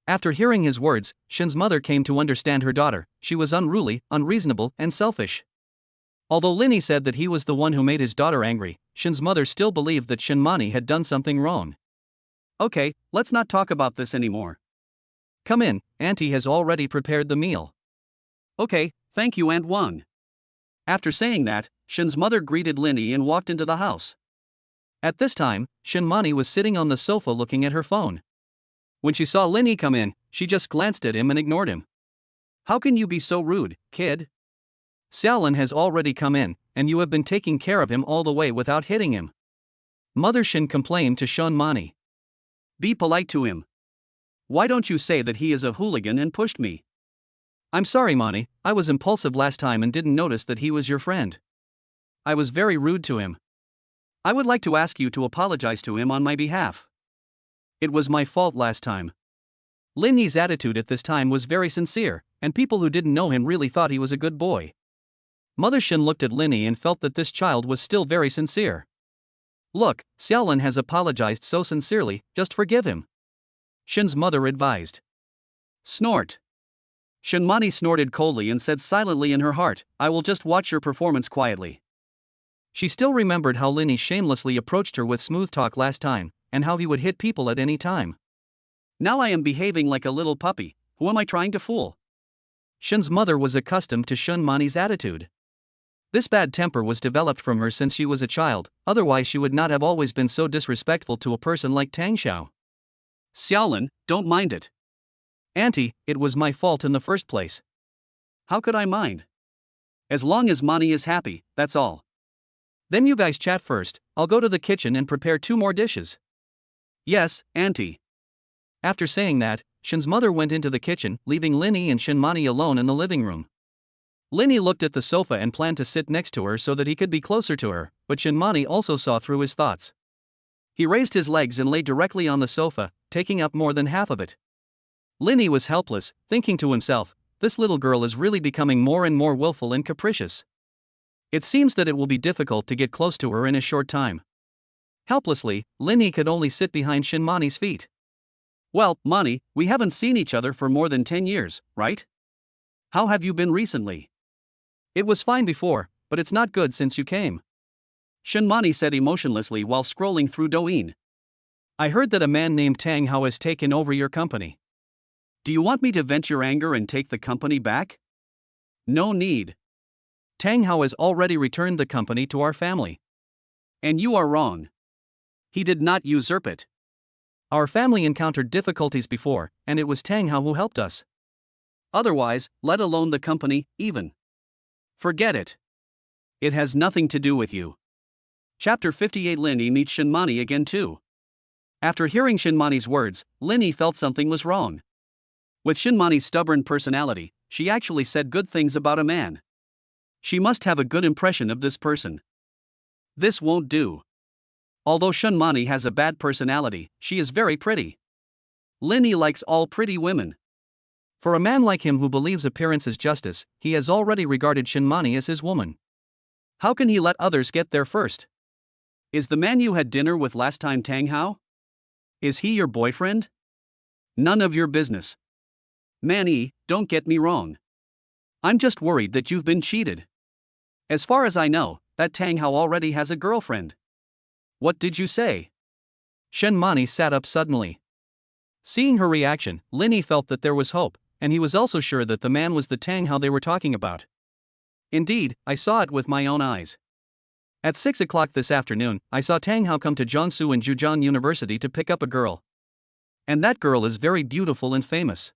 After hearing his words, Shin's mother came to understand her daughter. She was unruly, unreasonable, and selfish. Although Lin Yi said that he was the one who made his daughter angry, Shin's mother still believed that Shin Mani had done something wrong. Okay, let's not talk about this anymore. Come in, Auntie has already prepared the meal. Okay, thank you, Aunt Wang. After saying that, Shin's mother greeted Lin Yi and walked into the house. At this time, Shin Mani was sitting on the sofa looking at her phone. When she saw Lin Yi come in, she just glanced at him and ignored him. How can you be so rude, kid? Xiaolin has already come in, and you have been taking care of him all the way without hitting him. Mother Shin complained to Shin Mani. Be polite to him. Why don't you say that he is a hooligan and pushed me? I'm sorry, Mani, I was impulsive last time and didn't notice that he was your friend. I was very rude to him. I would like to ask you to apologize to him on my behalf. It was my fault last time. Lin Yi's attitude at this time was very sincere, and people who didn't know him really thought he was a good boy. Mother Shin looked at Lin Yi and felt that this child was still very sincere. Look, Xiaolin has apologized so sincerely, just forgive him. Shin's mother advised. Snort. Shin Mani snorted coldly and said silently in her heart, I will just watch your performance quietly. She still remembered how Lin Yi shamelessly approached her with smooth talk last time, and how he would hit people at any time. Now I am behaving like a little puppy, who am I trying to fool? Shin's mother was accustomed to Shin Mani's attitude. This bad temper was developed from her since she was a child, otherwise she would not have always been so disrespectful to a person like Tang Xiao. Xiaolin, don't mind it. Auntie, it was my fault in the first place. How could I mind? As long as Mani is happy, that's all. Then you guys chat first, I'll go to the kitchen and prepare 2 more dishes. Yes, Auntie. After saying that, Shin's mother went into the kitchen, leaving Lin Yi and Shin Mani alone in the living room. Lin Yi looked at the sofa and planned to sit next to her so that he could be closer to her, but Shin Mani also saw through his thoughts. He raised his legs and lay directly on the sofa, taking up more than half of it. Lin Yi was helpless, thinking to himself, this little girl is really becoming more and more willful and capricious. It seems that it will be difficult to get close to her in a short time. Helplessly, Linny could only sit behind Shinmani's feet. Well, Mani, we haven't seen each other for more than 10 years, right? How have you been recently? It was fine before, but it's not good since you came. Shinmani said emotionlessly while scrolling through Douyin. I heard that a man named Tang Hao has taken over your company. Do you want me to vent your anger and take the company back? No need. Tang Hao has already returned the company to our family. And you are wrong. He did not usurp it. Our family encountered difficulties before, and it was Tang Hao who helped us. Otherwise, let alone the company, even. Forget it. It has nothing to do with you. Chapter 58. Linny meets Shinmani again too. After hearing Shinmani's words, Linny felt something was wrong. With Shinmani's stubborn personality, she actually said good things about a man. She must have a good impression of this person. This won't do. Although Shinmani has a bad personality, she is very pretty. Linny likes all pretty women. For a man like him who believes appearance is justice, he has already regarded Shinmani as his woman. How can he let others get there first? Is the man you had dinner with last time Tang Hao? Is he your boyfriend? None of your business. Manny, don't get me wrong. I'm just worried that you've been cheated. As far as I know, that Tang Hao already has a girlfriend. What did you say? Shinmani sat up suddenly. Seeing her reaction, Linny felt that there was hope, and he was also sure that the man was the Tang Hao they were talking about. Indeed, I saw it with my own eyes. At 6 o'clock this afternoon, I saw Tang Hao come to Jiangsu and Zhejiang University to pick up a girl. And that girl is very beautiful and famous.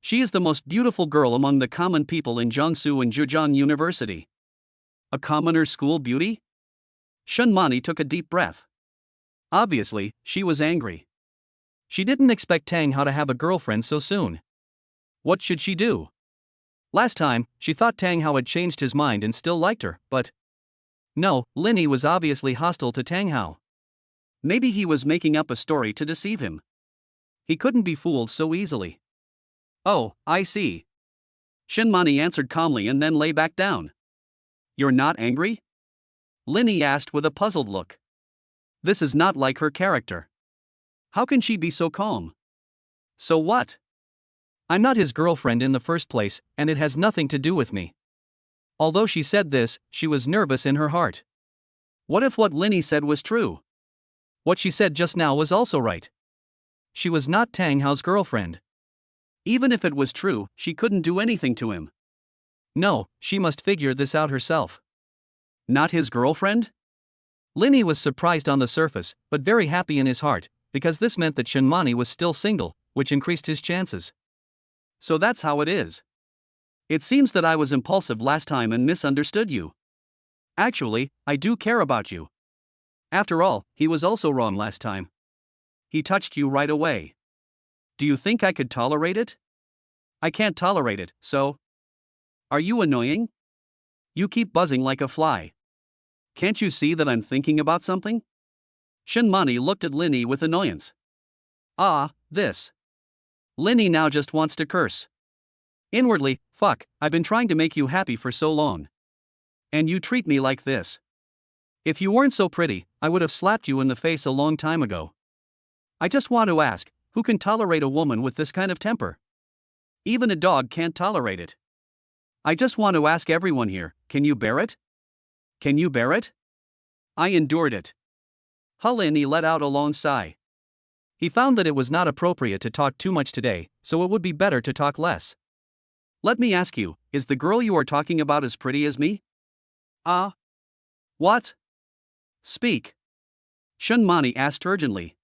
She is the most beautiful girl among the common people in Jiangsu and Zhejiang University. A commoner school beauty? Shinmani took a deep breath. Obviously, she was angry. She didn't expect Tang Hao to have a girlfriend so soon. What should she do? Last time, she thought Tang Hao had changed his mind and still liked her, but no, Linny was obviously hostile to Tang Hao. Maybe he was making up a story to deceive him. He couldn't be fooled so easily. Oh, I see. Shinmani answered calmly and then lay back down. You're not angry? Linny asked with a puzzled look. This is not like her character. How can she be so calm? So what? I'm not his girlfriend in the first place, and it has nothing to do with me. Although she said this, she was nervous in her heart. What if what Linny said was true? What she said just now was also right. She was not Tang Hao's girlfriend. Even if it was true, she couldn't do anything to him. No, she must figure this out herself. Not his girlfriend? Linny was surprised on the surface, but very happy in his heart, because this meant that Shinmani was still single, which increased his chances. So that's how it is. It seems that I was impulsive last time and misunderstood you. Actually, I do care about you. After all, he was also wrong last time. He touched you right away. Do you think I could tolerate it? I can't tolerate it, so. Are you annoying? You keep buzzing like a fly. Can't you see that I'm thinking about something? Shinmani looked at Linny with annoyance. Ah, this. Linny now just wants to curse. Inwardly, fuck, I've been trying to make you happy for so long. And you treat me like this. If you weren't so pretty, I would have slapped you in the face a long time ago. I just want to ask, who can tolerate a woman with this kind of temper? Even a dog can't tolerate it. I just want to ask everyone here, can you bear it? Can you bear it? I endured it. Linny let out a long sigh. He found that it was not appropriate to talk too much today, so it would be better to talk less. Let me ask you, is the girl you are talking about as pretty as me? What? Speak. Shinmani asked urgently.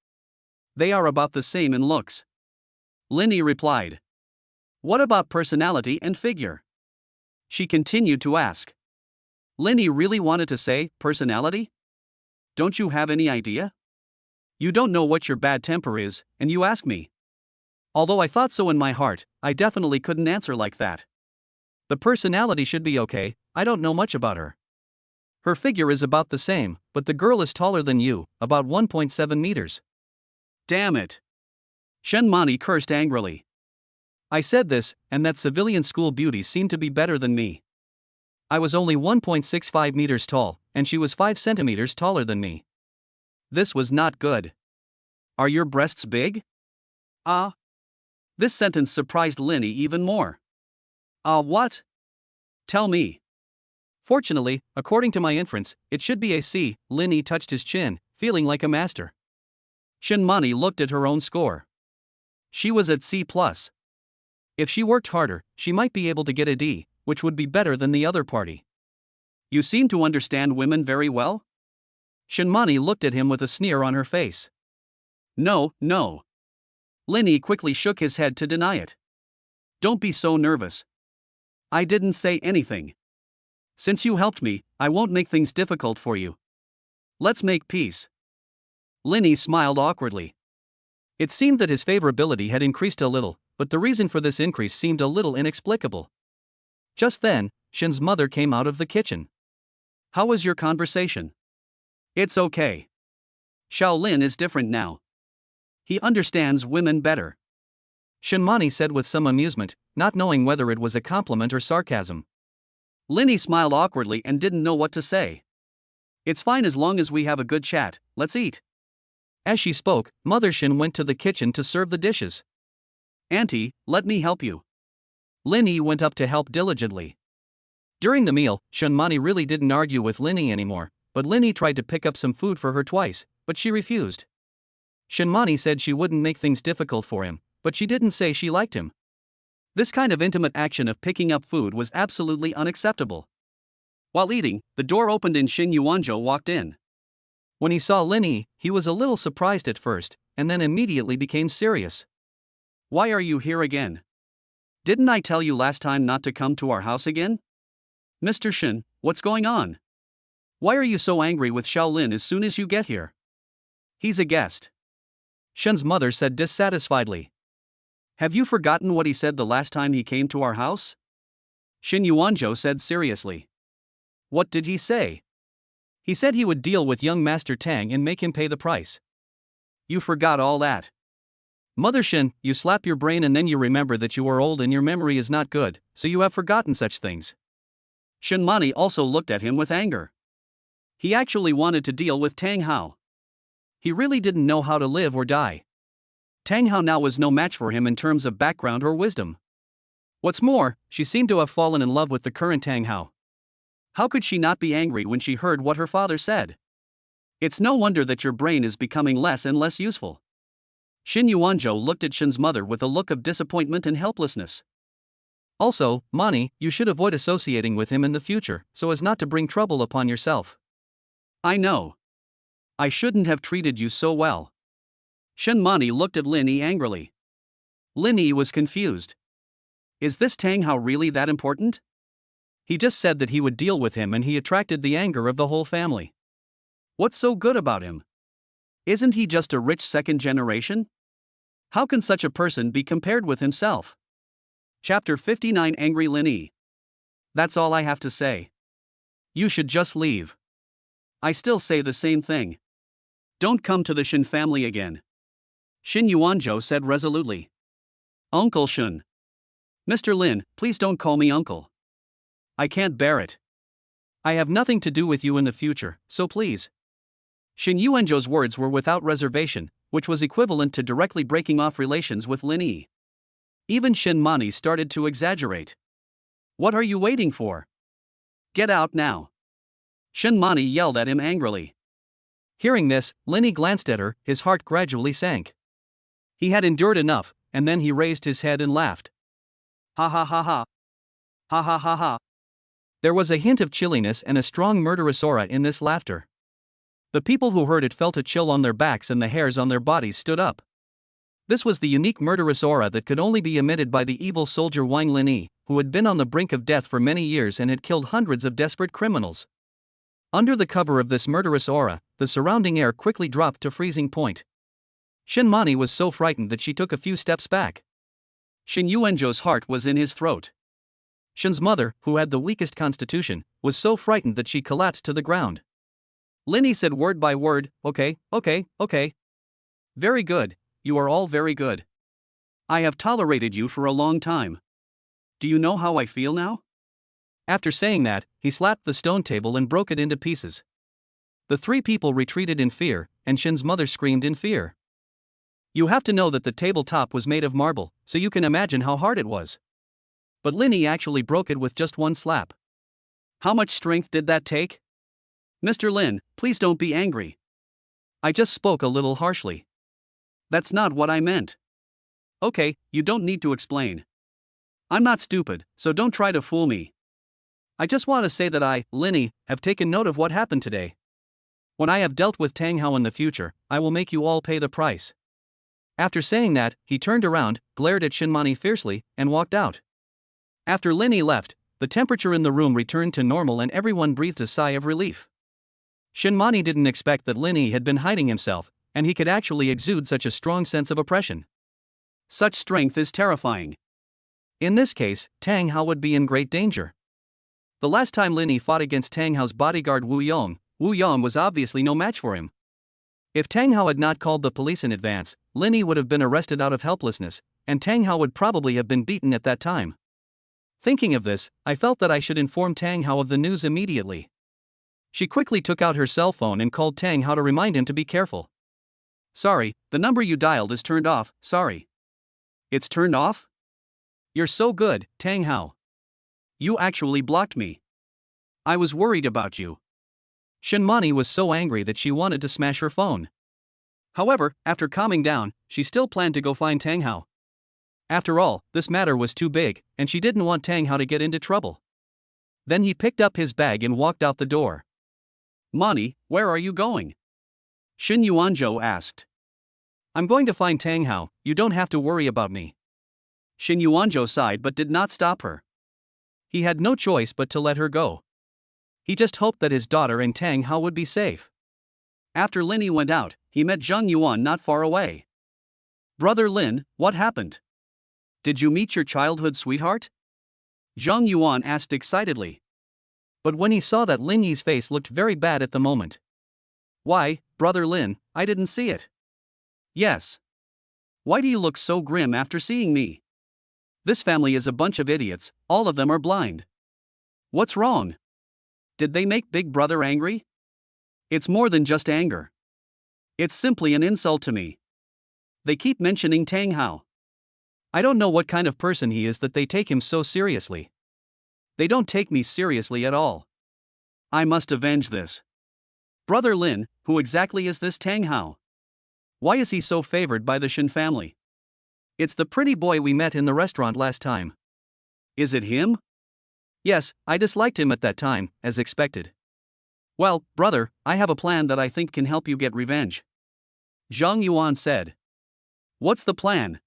They are about the same in looks. Linny replied. What about personality and figure? She continued to ask. Linny really wanted to say, personality? Don't you have any idea? You don't know what your bad temper is, and you ask me. Although I thought so in my heart, I definitely couldn't answer like that. The personality should be okay, I don't know much about her. Her figure is about the same, but the girl is taller than you, about 1.7 meters. Damn it. Shinmani cursed angrily. I said this, and that civilian school beauties seem to be better than me. I was only 1.65 meters tall, and she was 5 centimeters taller than me. This was not good. Are your breasts big? Ah. This sentence surprised Linny even more. What? Tell me. Fortunately, according to my inference, it should be a C. Linny touched his chin, feeling like a master. Shinmani looked at her own score. She was at C+. If she worked harder, she might be able to get a D, which would be better than the other party. You seem to understand women very well? Shinmani looked at him with a sneer on her face. No. Linny quickly shook his head to deny it. Don't be so nervous. I didn't say anything. Since you helped me, I won't make things difficult for you. Let's make peace. Linny smiled awkwardly. It seemed that his favorability had increased a little, but the reason for this increase seemed a little inexplicable. Just then, Shin's mother came out of the kitchen. How was your conversation? It's okay. Shaolin is different now. He understands women better. Shinmani said with some amusement, not knowing whether it was a compliment or sarcasm. Linny smiled awkwardly and didn't know what to say. It's fine as long as we have a good chat, let's eat. As she spoke, Mother Shin went to the kitchen to serve the dishes. Auntie, let me help you. Linny went up to help diligently. During the meal, Shinmani really didn't argue with Linny anymore, but Linny tried to pick up some food for her twice, but she refused. Shinmani said she wouldn't make things difficult for him, but she didn't say she liked him. This kind of intimate action of picking up food was absolutely unacceptable. While eating, the door opened and Shin Yuanzhou walked in. When he saw Linny, he was a little surprised at first, and then immediately became serious. Why are you here again? Didn't I tell you last time not to come to our house again? Mr. Shin, what's going on? Why are you so angry with Shaolin as soon as you get here? He's a guest. Shin's mother said dissatisfiedly. Have you forgotten what he said the last time he came to our house? Shin Yuanzhou said seriously. What did he say? He said he would deal with young Master Tang and make him pay the price. You forgot all that. Mother Shin, you slap your brain and then you remember that you are old and your memory is not good, so you have forgotten such things. Shinmani also looked at him with anger. He actually wanted to deal with Tang Hao. He really didn't know how to live or die. Tang Hao now was no match for him in terms of background or wisdom. What's more, she seemed to have fallen in love with the current Tang Hao. How could she not be angry when she heard what her father said? It's no wonder that your brain is becoming less and less useful. Shin Yuanzhou looked at Shin's mother with a look of disappointment and helplessness. Also, Mani, you should avoid associating with him in the future, so as not to bring trouble upon yourself. I know. I shouldn't have treated you so well. Shinmani looked at Linny angrily. Linny was confused. Is this Tang Hao really that important? He just said that he would deal with him and he attracted the anger of the whole family. What's so good about him? Isn't he just a rich second generation? How can such a person be compared with himself? Chapter 59 Angry Linny. That's all I have to say. You should just leave. I still say the same thing. Don't come to the Shin family again. Shin Yuanzhou said resolutely. Uncle Shin. Mr. Lin, please don't call me uncle. I can't bear it. I have nothing to do with you in the future, so please. Shin Yuanzhou's words were without reservation, which was equivalent to directly breaking off relations with Lin Yi. Even Shinmani started to exaggerate. What are you waiting for? Get out now. Shinmani yelled at him angrily. Hearing this, Linny glanced at her, his heart gradually sank. He had endured enough, and then he raised his head and laughed. Ha ha ha ha. Ha ha ha ha. There was a hint of chilliness and a strong murderous aura in this laughter. The people who heard it felt a chill on their backs and the hairs on their bodies stood up. This was the unique murderous aura that could only be emitted by the evil soldier Wang Linyi, who had been on the brink of death for many years and had killed hundreds of desperate criminals. Under the cover of this murderous aura, the surrounding air quickly dropped to freezing point. Shinmani was so frightened that she took a few steps back. Shin Yuanzhou's heart was in his throat. Shin's mother, who had the weakest constitution, was so frightened that she collapsed to the ground. Linny said word by word, okay. Very good, you are all very good. I have tolerated you for a long time. Do you know how I feel now? After saying that, he slapped the stone table and broke it into pieces. The three people retreated in fear, and Shin's mother screamed in fear. You have to know that the tabletop was made of marble, so you can imagine how hard it was. But Linny actually broke it with just one slap. How much strength did that take? Mr. Lin, please don't be angry. I just spoke a little harshly. That's not what I meant. Okay, you don't need to explain. I'm not stupid, so don't try to fool me. I just want to say that I, Linny, have taken note of what happened today. When I have dealt with Tang Hao in the future, I will make you all pay the price. After saying that, he turned around, glared at Shinmani fiercely, and walked out. After Linny left, the temperature in the room returned to normal and everyone breathed a sigh of relief. Shinmani didn't expect that Linny had been hiding himself, and he could actually exude such a strong sense of oppression. Such strength is terrifying. In this case, Tang Hao would be in great danger. The last time Linny fought against Tang Hao's bodyguard Wu Yong was obviously no match for him. If Tang Hao had not called the police in advance, Linny would have been arrested out of helplessness, and Tang Hao would probably have been beaten at that time. Thinking of this, I felt that I should inform Tang Hao of the news immediately. She quickly took out her cell phone and called Tang Hao to remind him to be careful. Sorry, the number you dialed is turned off, sorry. It's turned off? You're so good, Tang Hao. You actually blocked me. I was worried about you. Shinmani was so angry that she wanted to smash her phone. However, after calming down, she still planned to go find Tang Hao. After all, this matter was too big, and she didn't want Tang Hao to get into trouble. Then he picked up his bag and walked out the door. Mani, where are you going? Shin Yuanzhou asked. I'm going to find Tang Hao, you don't have to worry about me. Shin Yuanzhou sighed but did not stop her. He had no choice but to let her go. He just hoped that his daughter and Tang Hao would be safe. After Linny went out, he met Zhang Yuan not far away. Brother Lin, what happened? Did you meet your childhood sweetheart? Zhang Yuan asked excitedly. But when he saw that Lin Yi's face looked very bad at the moment. Why, Brother Lin, I didn't see it. Yes. Why do you look so grim after seeing me? This family is a bunch of idiots, all of them are blind. What's wrong? Did they make Big Brother angry? It's more than just anger. It's simply an insult to me. They keep mentioning Tang Hao. I don't know what kind of person he is that they take him so seriously. They don't take me seriously at all. I must avenge this. Brother Lin, who exactly is this Tang Hao? Why is he so favored by the Shin family? It's the pretty boy we met in the restaurant last time. Is it him? Yes, I disliked him at that time, as expected. Well, brother, I have a plan that I think can help you get revenge. Zhang Yuan said. What's the plan?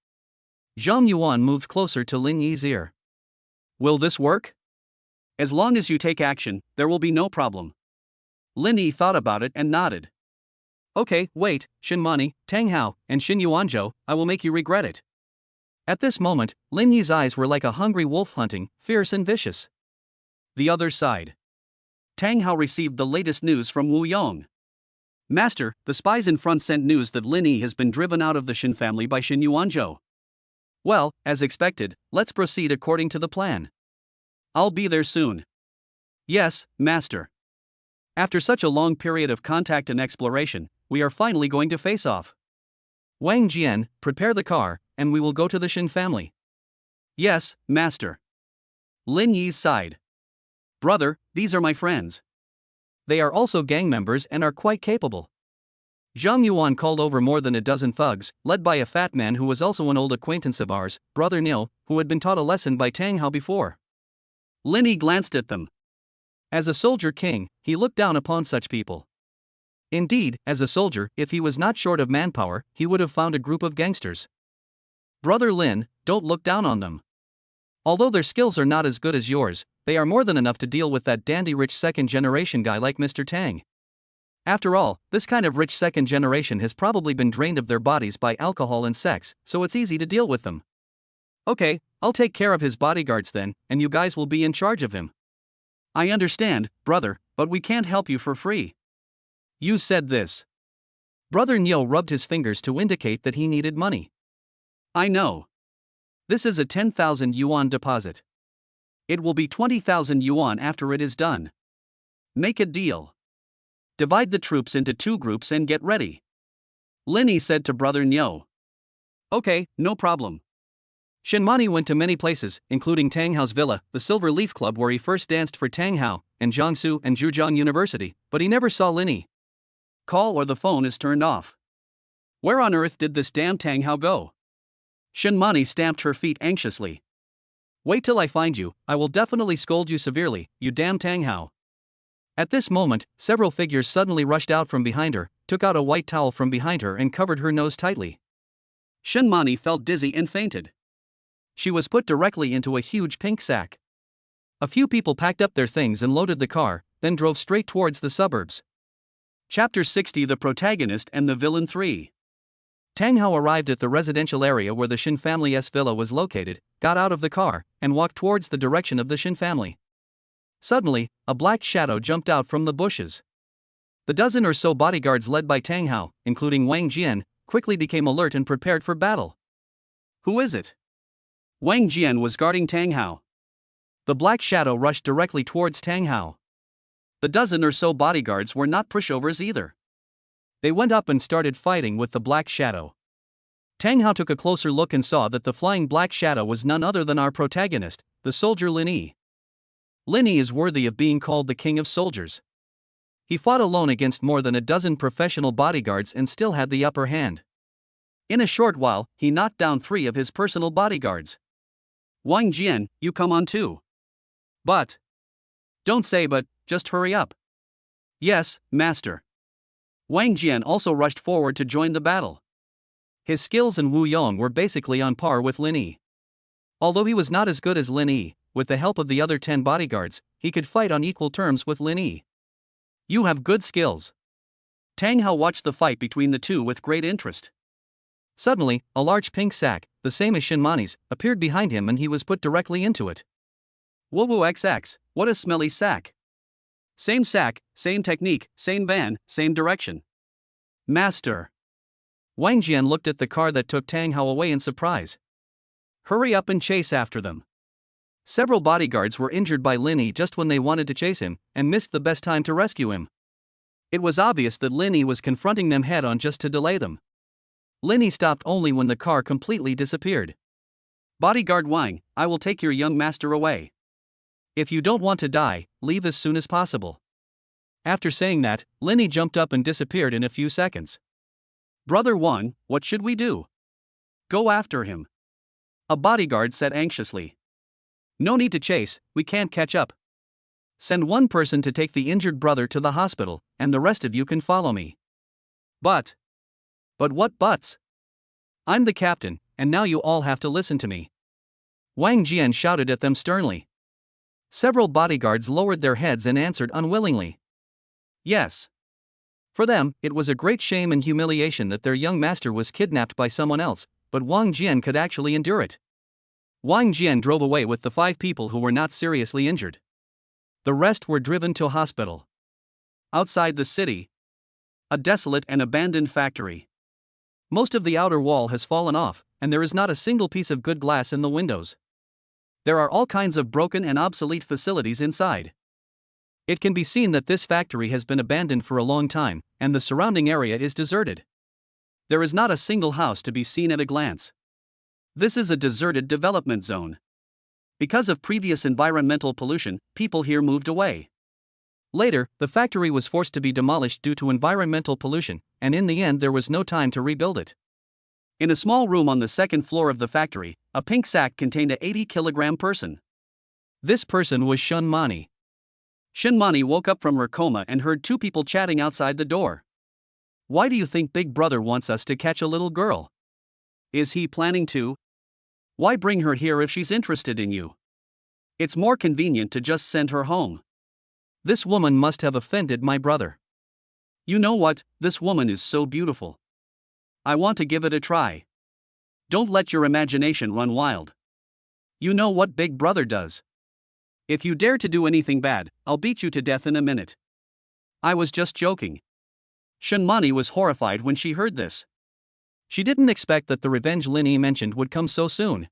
Zhang Yuan moved closer to Lin Yi's ear. Will this work? As long as you take action, there will be no problem. Lin Yi thought about it and nodded. Okay, wait, Shinmani, Tang Hao, and Shin Yuanzhou, I will make you regret it. At this moment, Lin Yi's eyes were like a hungry wolf hunting, fierce and vicious. The other side. Tang Hao received the latest news from Wu Yong. Master, the spies in front sent news that Lin Yi has been driven out of the Shin family by Shin Yuanzhou. Well, as expected, let's proceed according to the plan. I'll be there soon. Yes, Master. After such a long period of contact and exploration, we are finally going to face off. Wang Jian, prepare the car, and we will go to the Shin family. Yes, Master. Lin Yi sighed. Brother, these are my friends. They are also gang members and are quite capable. Zhang Yuan called over more than a dozen thugs, led by a fat man who was also an old acquaintance of ours, Brother Niu, who had been taught a lesson by Tang Hao before. Lin Yi glanced at them. As a soldier king, he looked down upon such people. Indeed, as a soldier, if he was not short of manpower, he would have found a group of gangsters. Brother Lin, don't look down on them. Although their skills are not as good as yours, they are more than enough to deal with that dandy rich second-generation guy like Mr. Tang. After all, this kind of rich second generation has probably been drained of their bodies by alcohol and sex, so it's easy to deal with them. Okay, I'll take care of his bodyguards then, and you guys will be in charge of him. I understand, brother, but we can't help you for free. You said this. Brother Niu rubbed his fingers to indicate that he needed money. I know. This is a 10,000 yuan deposit. It will be 20,000 yuan after it is done. Make a deal. Divide the troops into 2 groups and get ready. Linny said to brother Nyo. Okay, no problem. Shenmani went to many places, including Tang Hao's villa, the Silver Leaf Club where he first danced for Tang Hao, and Jiangsu and Zhejiang University, but he never saw Linny. Call or the phone is turned off. Where on earth did this damn Tang Hao go? Shenmani stamped her feet anxiously. Wait till I find you, I will definitely scold you severely, you damn Tang Hao. At this moment, several figures suddenly rushed out from behind her, took out a white towel from behind her and covered her nose tightly. Shenmani felt dizzy and fainted. She was put directly into a huge pink sack. A few people packed up their things and loaded the car, then drove straight towards the suburbs. Chapter 60: The Protagonist and the Villain 3. Tang Hao arrived at the residential area where the Shin family's villa was located, got out of the car, and walked towards the direction of the Shin family. Suddenly, a black shadow jumped out from the bushes. The dozen or so bodyguards led by Tang Hao, including Wang Jian, quickly became alert and prepared for battle. Who is it? Wang Jian was guarding Tang Hao. The black shadow rushed directly towards Tang Hao. The dozen or so bodyguards were not pushovers either. They went up and started fighting with the black shadow. Tang Hao took a closer look and saw that the flying black shadow was none other than our protagonist, the soldier Linny. Linny is worthy of being called the king of soldiers. He fought alone against more than a dozen professional bodyguards and still had the upper hand. In a short while, he knocked down 3 of his personal bodyguards. Wang Jian, you come on too. But. Don't say but, just hurry up. Yes, master. Wang Jian also rushed forward to join the battle. His skills in Wu Yong were basically on par with Linny. Although he was not as good as Linny, with the help of the other 10 bodyguards, he could fight on equal terms with Linny. You have good skills. Tang Hao watched the fight between the two with great interest. Suddenly, a large pink sack, the same as Shinmani's, appeared behind him and he was put directly into it. Woo XX, what a smelly sack. Same sack, same technique, same van, same direction. Master. Wang Jian looked at the car that took Tang Hao away in surprise. Hurry up and chase after them. Several bodyguards were injured by Linny just when they wanted to chase him, and missed the best time to rescue him. It was obvious that Linny was confronting them head-on just to delay them. Linny stopped only when the car completely disappeared. Bodyguard Wang, I will take your young master away. If you don't want to die, leave as soon as possible. After saying that, Linny jumped up and disappeared in a few seconds. Brother Wang, what should we do? Go after him. A bodyguard said anxiously. No need to chase, we can't catch up. Send one person to take the injured brother to the hospital, and the rest of you can follow me. But what buts? I'm the captain, and now you all have to listen to me. Wang Jian shouted at them sternly. Several bodyguards lowered their heads and answered unwillingly. Yes. For them, it was a great shame and humiliation that their young master was kidnapped by someone else, but Wang Jian could actually endure it. Wang Jian drove away with the 5 people who were not seriously injured. The rest were driven to hospital. Outside the city, a desolate and abandoned factory. Most of the outer wall has fallen off, and there is not a single piece of good glass in the windows. There are all kinds of broken and obsolete facilities inside. It can be seen that this factory has been abandoned for a long time, and the surrounding area is deserted. There is not a single house to be seen at a glance. This is a deserted development zone. Because of previous environmental pollution, people here moved away. Later, the factory was forced to be demolished due to environmental pollution, and in the end there was no time to rebuild it. In a small room on the 2nd floor of the factory, a pink sack contained a 80-kilogram person. This person was Shenmani. Shenmani woke up from her coma and heard 2 people chatting outside the door. Why do you think Big Brother wants us to catch a little girl? Is he planning to? Why bring her here if she's interested in you? It's more convenient to just send her home. This woman must have offended my brother. You know what, this woman is so beautiful. I want to give it a try. Don't let your imagination run wild. You know what Big Brother does. If you dare to do anything bad, I'll beat you to death in a minute. I was just joking. Shenmani was horrified when she heard this. She didn't expect that the revenge Linny mentioned would come so soon.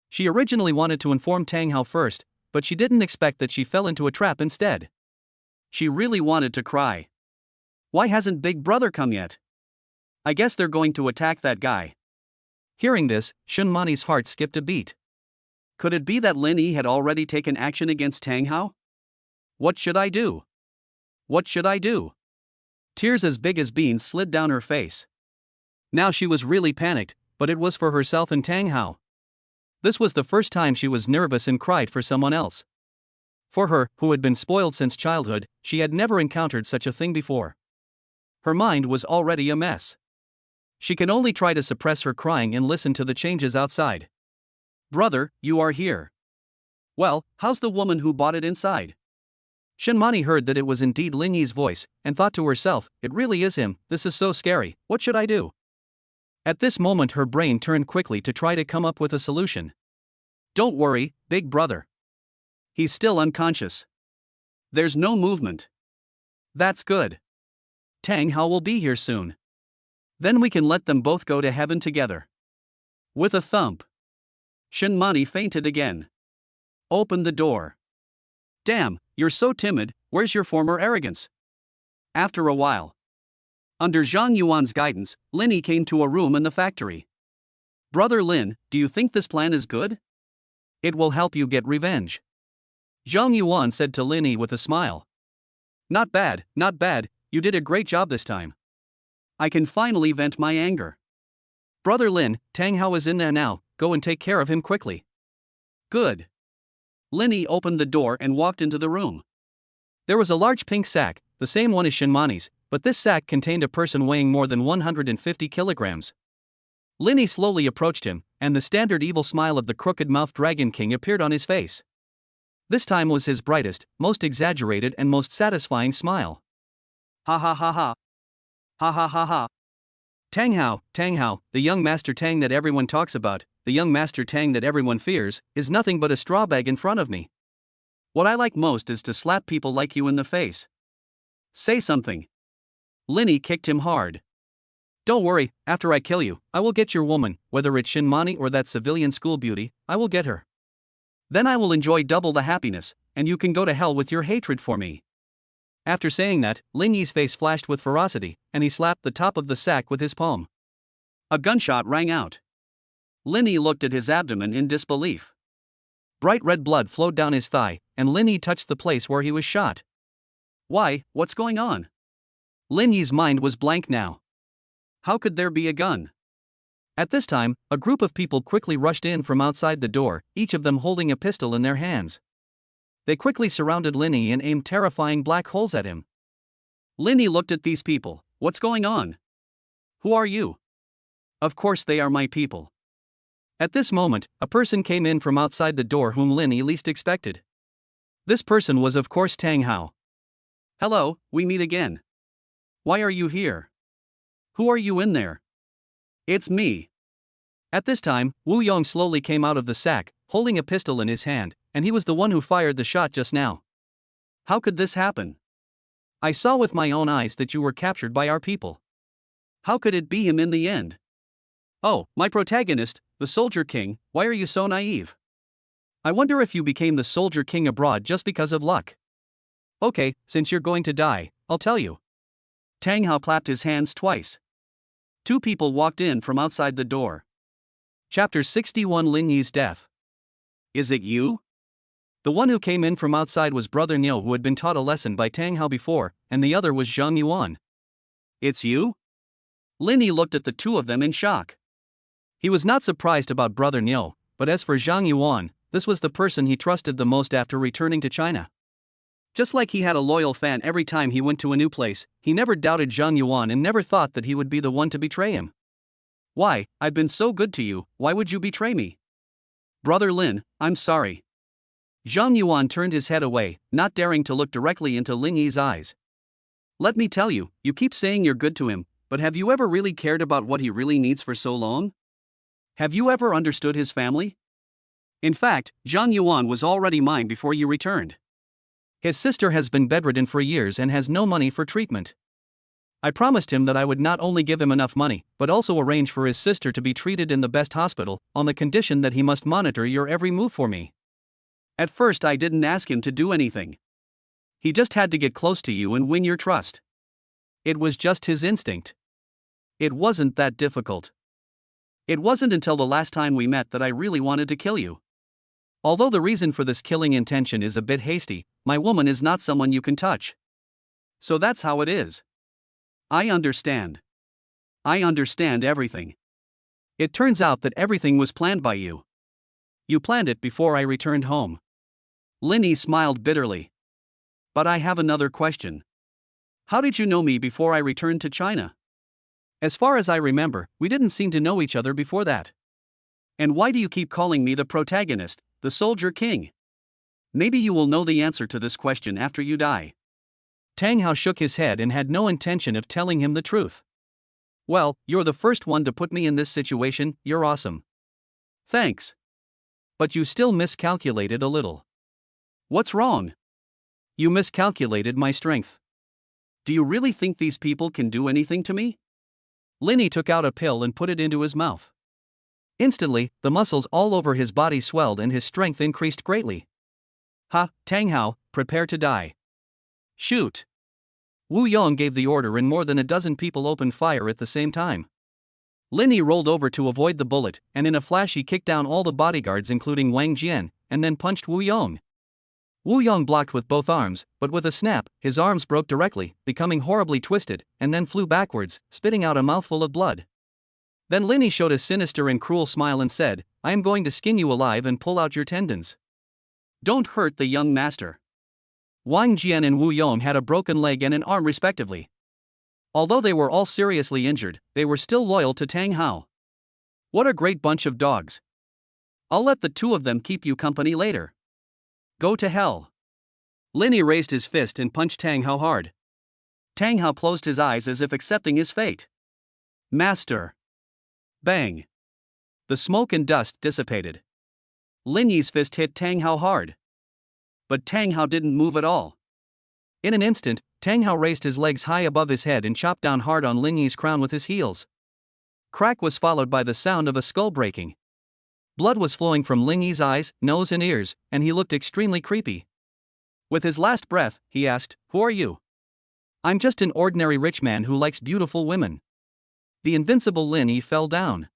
She originally wanted to inform Tang Hao first, but she didn't expect that she fell into a trap instead. She really wanted to cry. Why hasn't Big Brother come yet? I guess they're going to attack that guy. Hearing this, Shunmani's heart skipped a beat. Could it be that Lin Yi had already taken action against Tang Hao? What should I do? What should I do? Tears as big as beans slid down her face. Now she was really panicked, but it was for herself and Tang Hao. This was the first time she was nervous and cried for someone else. For her, who had been spoiled since childhood, she had never encountered such a thing before. Her mind was already a mess. She could only try to suppress her crying and listen to the changes outside. Brother, you are here. Well, how's the woman who bought it inside? Shunmani heard that it was indeed Lin Yi's voice, and thought to herself, it really is him, this is so scary, what should I do? At this moment her brain turned quickly to try to come up with a solution. Don't worry, Big Brother. He's still unconscious. There's no movement. That's good. Tang Hao will be here soon. Then we can let them both go to heaven together. With a thump, Shunmani fainted again. Open the door. Damn, you're so timid, where's your former arrogance? After a while, under Zhang Yuan's guidance, Lin Yi came to a room in the factory. Brother Lin, do you think this plan is good? It will help you get revenge. Zhang Yuan said to Lin Yi with a smile. Not bad, you did a great job this time. I can finally vent my anger. Brother Lin, Tang Hao is in there now, go and take care of him quickly. Good. Lin Yi opened the door and walked into the room. There was a large pink sack, the same one as Shunmani's, but this sack contained a person weighing more than 150 kilograms. Lin Yi slowly approached him, and the standard evil smile of the crooked-mouthed Dragon King appeared on his face. This time was his brightest, most exaggerated and most satisfying smile. Ha ha ha ha. Ha ha ha ha. Tang Hao, the young Master Tang that everyone talks about, the young Master Tang that everyone fears, is nothing but a straw bag in front of me. What I like most is to slap people like you in the face. Say something. Lin Yi kicked him hard. Don't worry, after I kill you, I will get your woman, whether it's Shunmani or that civilian school beauty, I will get her. Then I will enjoy double the happiness, and you can go to hell with your hatred for me. After saying that, Lin Yi's face flashed with ferocity, and he slapped the top of the sack with his palm. A gunshot rang out. Lin Yi looked at his abdomen in disbelief. Bright red blood flowed down his thigh, and Lin Yi touched the place where he was shot. Why, what's going on? Lin Yi's mind was blank now. How could there be a gun? At this time, a group of people quickly rushed in from outside the door, each of them holding a pistol in their hands. They quickly surrounded Lin Yi and aimed terrifying black holes at him. Lin Yi looked at these people. What's going on? Who are you? Of course they are my people. At this moment, a person came in from outside the door whom Lin Yi least expected. This person was of course Tang Hao. Hello, we meet again. Why are you here? Who are you in there? It's me. At this time, Wu Yong slowly came out of the sack, holding a pistol in his hand, and he was the one who fired the shot just now. How could this happen? I saw with my own eyes that you were captured by our people. How could it be him in the end? Oh, my protagonist, the Soldier King, why are you so naive? I wonder if you became the Soldier King abroad just because of luck. Okay, since you're going to die, I'll tell you. Tang Hao clapped his hands twice. Two people walked in from outside the door. Chapter 61 Lin Yi's death. Is it you? The one who came in from outside was Brother Niu, who had been taught a lesson by Tang Hao before, and the other was Zhang Yuan. It's you? Lin Yi looked at the two of them in shock. He was not surprised about Brother Niu, but as for Zhang Yuan, this was the person he trusted the most after returning to China. Just like he had a loyal fan every time he went to a new place, he never doubted Zhang Yuan and never thought that he would be the one to betray him. Why, I've been so good to you, why would you betray me? Brother Lin, I'm sorry. Zhang Yuan turned his head away, not daring to look directly into Lin Yi's eyes. Let me tell you, you keep saying you're good to him, but have you ever really cared about what he really needs for so long? Have you ever understood his family? In fact, Zhang Yuan was already mine before you returned. His sister has been bedridden for years and has no money for treatment. I promised him that I would not only give him enough money, but also arrange for his sister to be treated in the best hospital, on the condition that he must monitor your every move for me. At first, I didn't ask him to do anything. He just had to get close to you and win your trust. It was just his instinct. It wasn't that difficult. It wasn't until the last time we met that I really wanted to kill you. Although the reason for this killing intention is a bit hasty, my woman is not someone you can touch. So that's how it is. I understand. I understand everything. It turns out that everything was planned by you. You planned it before I returned home. Linny smiled bitterly. But I have another question. How did you know me before I returned to China? As far as I remember, we didn't seem to know each other before that. And why do you keep calling me the protagonist, the soldier king? Maybe you will know the answer to this question after you die. Tang Hao shook his head and had no intention of telling him the truth. Well, you're the first one to put me in this situation, you're awesome. Thanks. But you still miscalculated a little. What's wrong? You miscalculated my strength. Do you really think these people can do anything to me? Linny took out a pill and put it into his mouth. Instantly, the muscles all over his body swelled and his strength increased greatly. Ha, Tang Hao, prepare to die. Shoot. Wu Yong gave the order and more than a dozen people opened fire at the same time. Linny rolled over to avoid the bullet, and in a flash he kicked down all the bodyguards including Wang Jian, and then punched Wu Yong. Wu Yong blocked with both arms, but with a snap, his arms broke directly, becoming horribly twisted, and then flew backwards, spitting out a mouthful of blood. Then Linny showed a sinister and cruel smile and said, I am going to skin you alive and pull out your tendons. Don't hurt the young master. Wang Jian and Wu Yong had a broken leg and an arm respectively. Although they were all seriously injured, they were still loyal to Tang Hao. What a great bunch of dogs. I'll let the two of them keep you company later. Go to hell. Linny raised his fist and punched Tang Hao hard. Tang Hao closed his eyes as if accepting his fate. Master. Bang. The smoke and dust dissipated. Linny's fist hit Tang Hao hard. But Tang Hao didn't move at all. In an instant, Tang Hao raised his legs high above his head and chopped down hard on Linny's crown with his heels. Crack was followed by the sound of a skull breaking. Blood was flowing from Lingy's eyes, nose and ears, and he looked extremely creepy. With his last breath, he asked, Who are you? I'm just an ordinary rich man who likes beautiful women. The invincible Linny fell down.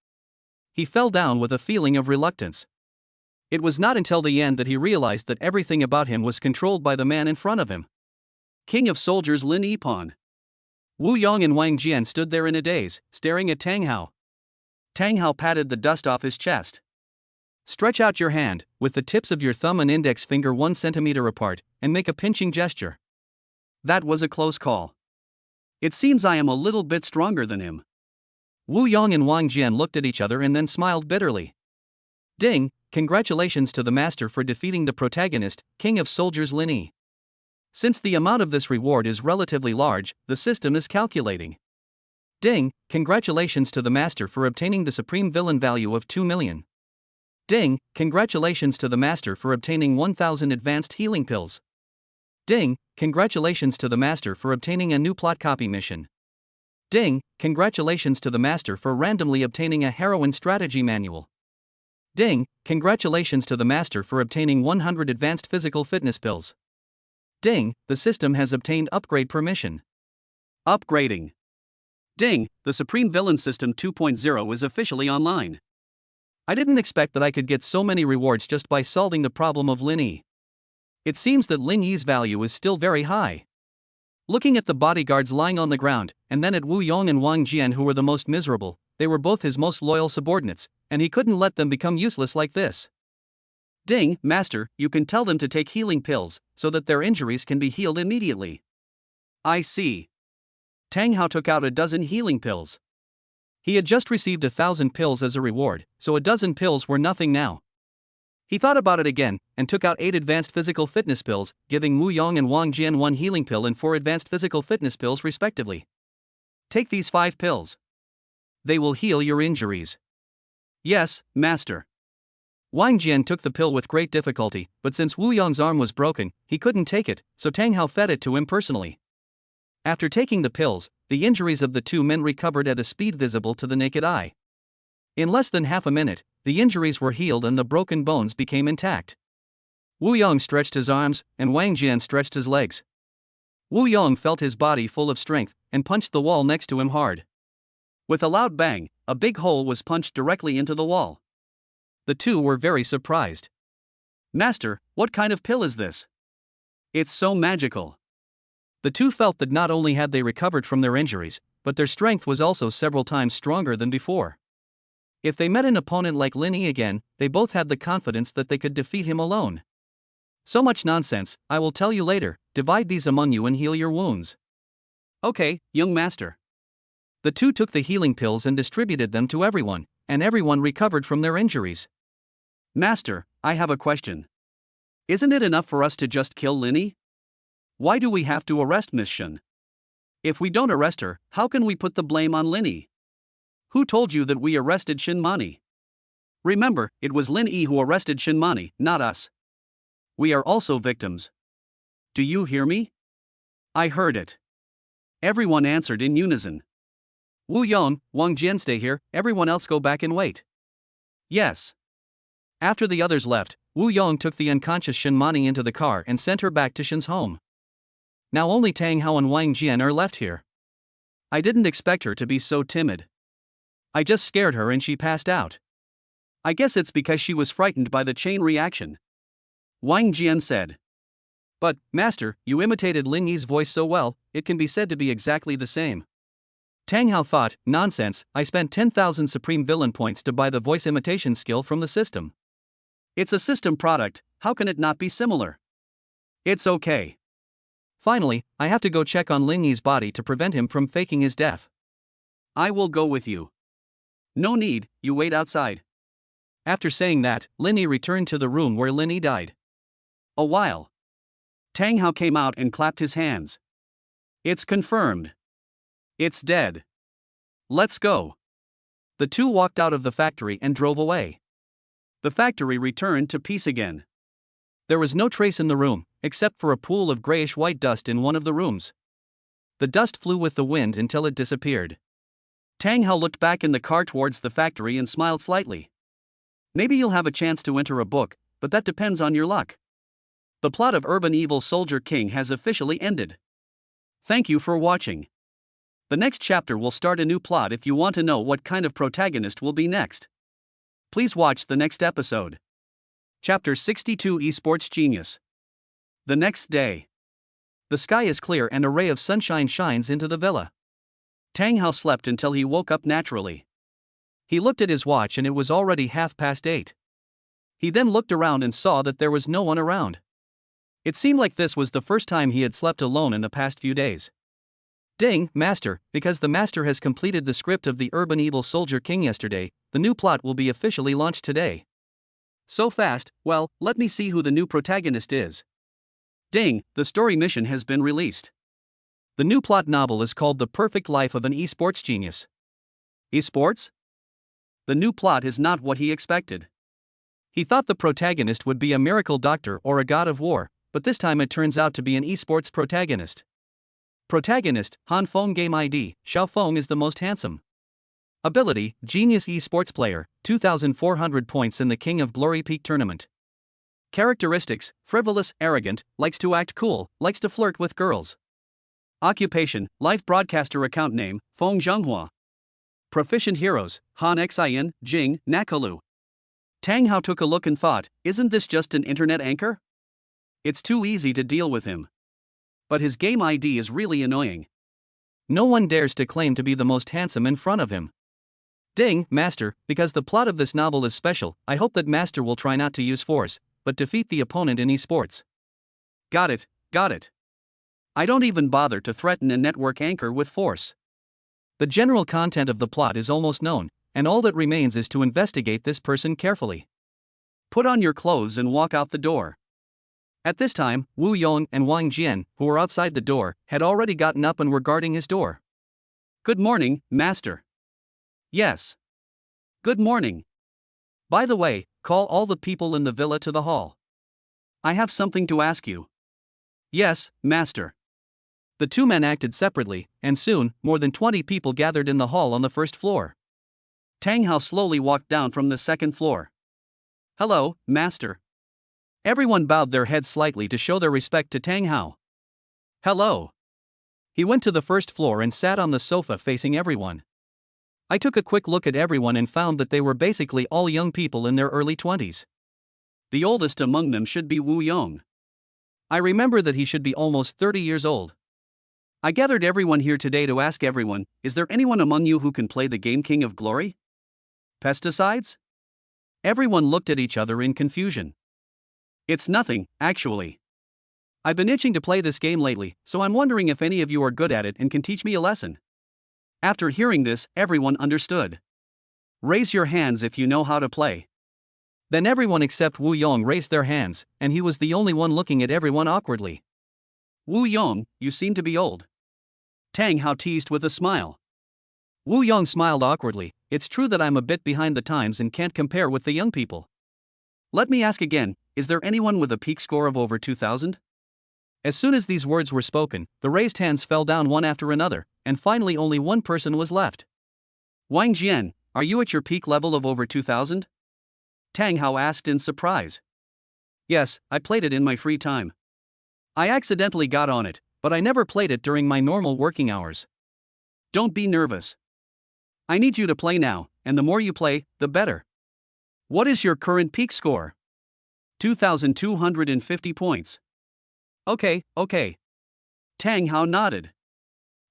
He fell down with a feeling of reluctance. It was not until the end that he realized that everything about him was controlled by the man in front of him. King of soldiers Lin Yipon. Wu Yong and Wang Jian stood there in a daze, staring at Tang Hao. Tang Hao patted the dust off his chest. Stretch out your hand, with the tips of your thumb and index finger 1 centimeter apart, and make a pinching gesture. That was a close call. It seems I am a little bit stronger than him. Wu Yong and Wang Jian looked at each other and then smiled bitterly. Ding, congratulations to the master for defeating the protagonist, King of Soldiers Lin Yi. Since the amount of this reward is relatively large, the system is calculating. Ding, congratulations to the master for obtaining the supreme villain value of 2 million. Ding, congratulations to the master for obtaining 1000 advanced healing pills. Ding, congratulations to the master for obtaining a new plot copy mission. Ding, congratulations to the master for randomly obtaining a heroine strategy manual. Ding, congratulations to the master for obtaining 100 advanced physical fitness pills. Ding, the system has obtained upgrade permission. Upgrading. Ding, the Supreme Villain System 2.0 is officially online. I didn't expect that I could get so many rewards just by solving the problem of Lin Yi. It seems that Lin Yi's value is still very high. Looking at the bodyguards lying on the ground, and then at Wu Yong and Wang Jian who were the most miserable, they were both his most loyal subordinates, and he couldn't let them become useless like this. Ding, master, you can tell them to take healing pills, so that their injuries can be healed immediately. I see. Tang Hao took out a dozen healing pills. He had just received 1,000 pills as a reward, so a dozen pills were nothing now. He thought about it again, and took out 8 advanced physical fitness pills, giving Wu Yong and Wang Jian 1 healing pill and 4 advanced physical fitness pills respectively. Take these 5 pills. They will heal your injuries. Yes, master. Wang Jian took the pill with great difficulty, but since Wu Yong's arm was broken, he couldn't take it, so Tang Hao fed it to him personally. After taking the pills, the injuries of the two men recovered at a speed visible to the naked eye. In less than half a minute, the injuries were healed and the broken bones became intact. Wu Yong stretched his arms, and Wang Jian stretched his legs. Wu Yong felt his body full of strength, and punched the wall next to him hard. With a loud bang, a big hole was punched directly into the wall. The two were very surprised. "Master, what kind of pill is this? It's so magical." The two felt that not only had they recovered from their injuries, but their strength was also several times stronger than before. If they met an opponent like Lin Yi again, they both had the confidence that they could defeat him alone. "So much nonsense, I will tell you later. Divide these among you and heal your wounds." "Okay, young master." The two took the healing pills and distributed them to everyone, and everyone recovered from their injuries. "Master, I have a question. Isn't it enough for us to just kill Lin Yi? Why do we have to arrest Miss Shen? If we don't arrest her, how can we put the blame on Lin Yi? Who told you that we arrested Shinmani? Remember, it was Lin Yi who arrested Shinmani, not us. We are also victims. Do you hear me?" "I heard it." Everyone answered in unison. "Wu Yong, Wang Jian, stay here, everyone else go back and wait." "Yes." After the others left, Wu Yong took the unconscious Shinmani into the car and sent her back to Shen's home. Now only Tang Hao and Wang Jian are left here. "I didn't expect her to be so timid. I just scared her and she passed out. I guess it's because she was frightened by the chain reaction," Wang Jian said. "But, master, you imitated Lin Yi's voice so well, it can be said to be exactly the same." Tang Hao thought, "Nonsense, I spent 10,000 Supreme Villain points to buy the voice imitation skill from the system. It's a system product, how can it not be similar? It's okay. Finally, I have to go check on Lin Yi's body to prevent him from faking his death." "I will go with you." "No need, you wait outside." After saying that, Lin Yi returned to the room where Lin Yi died. A while. Tang Hao came out and clapped his hands. "It's confirmed. It's dead. Let's go." The two walked out of the factory and drove away. The factory returned to peace again. There was no trace in the room, except for a pool of grayish-white dust in one of the rooms. The dust flew with the wind until it disappeared. Tang Hao looked back in the car towards the factory and smiled slightly. "Maybe you'll have a chance to enter a book, but that depends on your luck. The plot of Urban Evil Soldier King has officially ended. Thank you for watching. The next chapter will start a new plot if you want to know what kind of protagonist will be next. Please watch the next episode. Chapter 62 Esports Genius. The next day. The sky is clear and a ray of sunshine shines into the villa. Tang Hao slept until he woke up naturally. He looked at his watch and it was already 8:30. He then looked around and saw that there was no one around. It seemed like this was the first time he had slept alone in the past few days. "Ding, Master, because the Master has completed the script of the Urban Evil Soldier King yesterday, the new plot will be officially launched today." "So fast, well, let me see who the new protagonist is." "Ding, the story mission has been released. The new plot novel is called The Perfect Life of an Esports Genius." Esports? The new plot is not what he expected. He thought the protagonist would be a miracle doctor or a god of war, but this time it turns out to be an esports protagonist. Protagonist, Han Feng. Game ID, Xiao Feng is the most handsome. Ability, Genius Esports Player, 2,400 points in the King of Glory Peak tournament. Characteristics, frivolous, arrogant, likes to act cool, likes to flirt with girls. Occupation, live broadcaster. Account name, Feng Zhenghua. Proficient heroes, Han Xian, Jing, Nakalu. Tang Hao took a look and thought, isn't this just an internet anchor? It's too easy to deal with him. But his game ID is really annoying. No one dares to claim to be the most handsome in front of him. "Ding, Master, because the plot of this novel is special, I hope that Master will try not to use force, but defeat the opponent in esports." Got it, got it. I don't even bother to threaten a network anchor with force. The general content of the plot is almost known, and all that remains is to investigate this person carefully. Put on your clothes and walk out the door. At this time, Wu Yong and Wang Jian, who were outside the door, had already gotten up and were guarding his door. "Good morning, Master." "Yes. Good morning. By the way, call all the people in the villa to the hall. I have something to ask you." "Yes, Master." The two men acted separately, and soon, more than 20 people gathered in the hall on the first floor. Tang Hao slowly walked down from the second floor. "Hello, Master." Everyone bowed their heads slightly to show their respect to Tang Hao. Hello. He went to the first floor and sat on the sofa facing everyone. I took a quick look at everyone and found that they were basically all young people in their early 20s. The oldest among them should be Wu Yong. I remember that he should be almost 30 years old. I gathered everyone here today to ask everyone, is there anyone among you who can play the game King of Glory? Pesticides? Everyone looked at each other in confusion. It's nothing, actually. I've been itching to play this game lately, so I'm wondering if any of you are good at it and can teach me a lesson. After hearing this, everyone understood. Raise your hands if you know how to play. Then everyone except Wu Yong raised their hands, and he was the only one looking at everyone awkwardly. Wu Yong, you seem to be old. Tang Hao teased with a smile. Wu Yong smiled awkwardly. It's true that I'm a bit behind the times and can't compare with the young people. Let me ask again, is there anyone with a peak score of over 2,000? As soon as these words were spoken, the raised hands fell down one after another, and finally only one person was left. Wang Jian, are you at your peak level of over 2,000? Tang Hao asked in surprise. Yes, I played it in my free time. I accidentally got on it, but I never played it during my normal working hours. Don't be nervous. I need you to play now, and the more you play, the better. What is your current peak score? 2,250 points. Okay. Tang Hao nodded.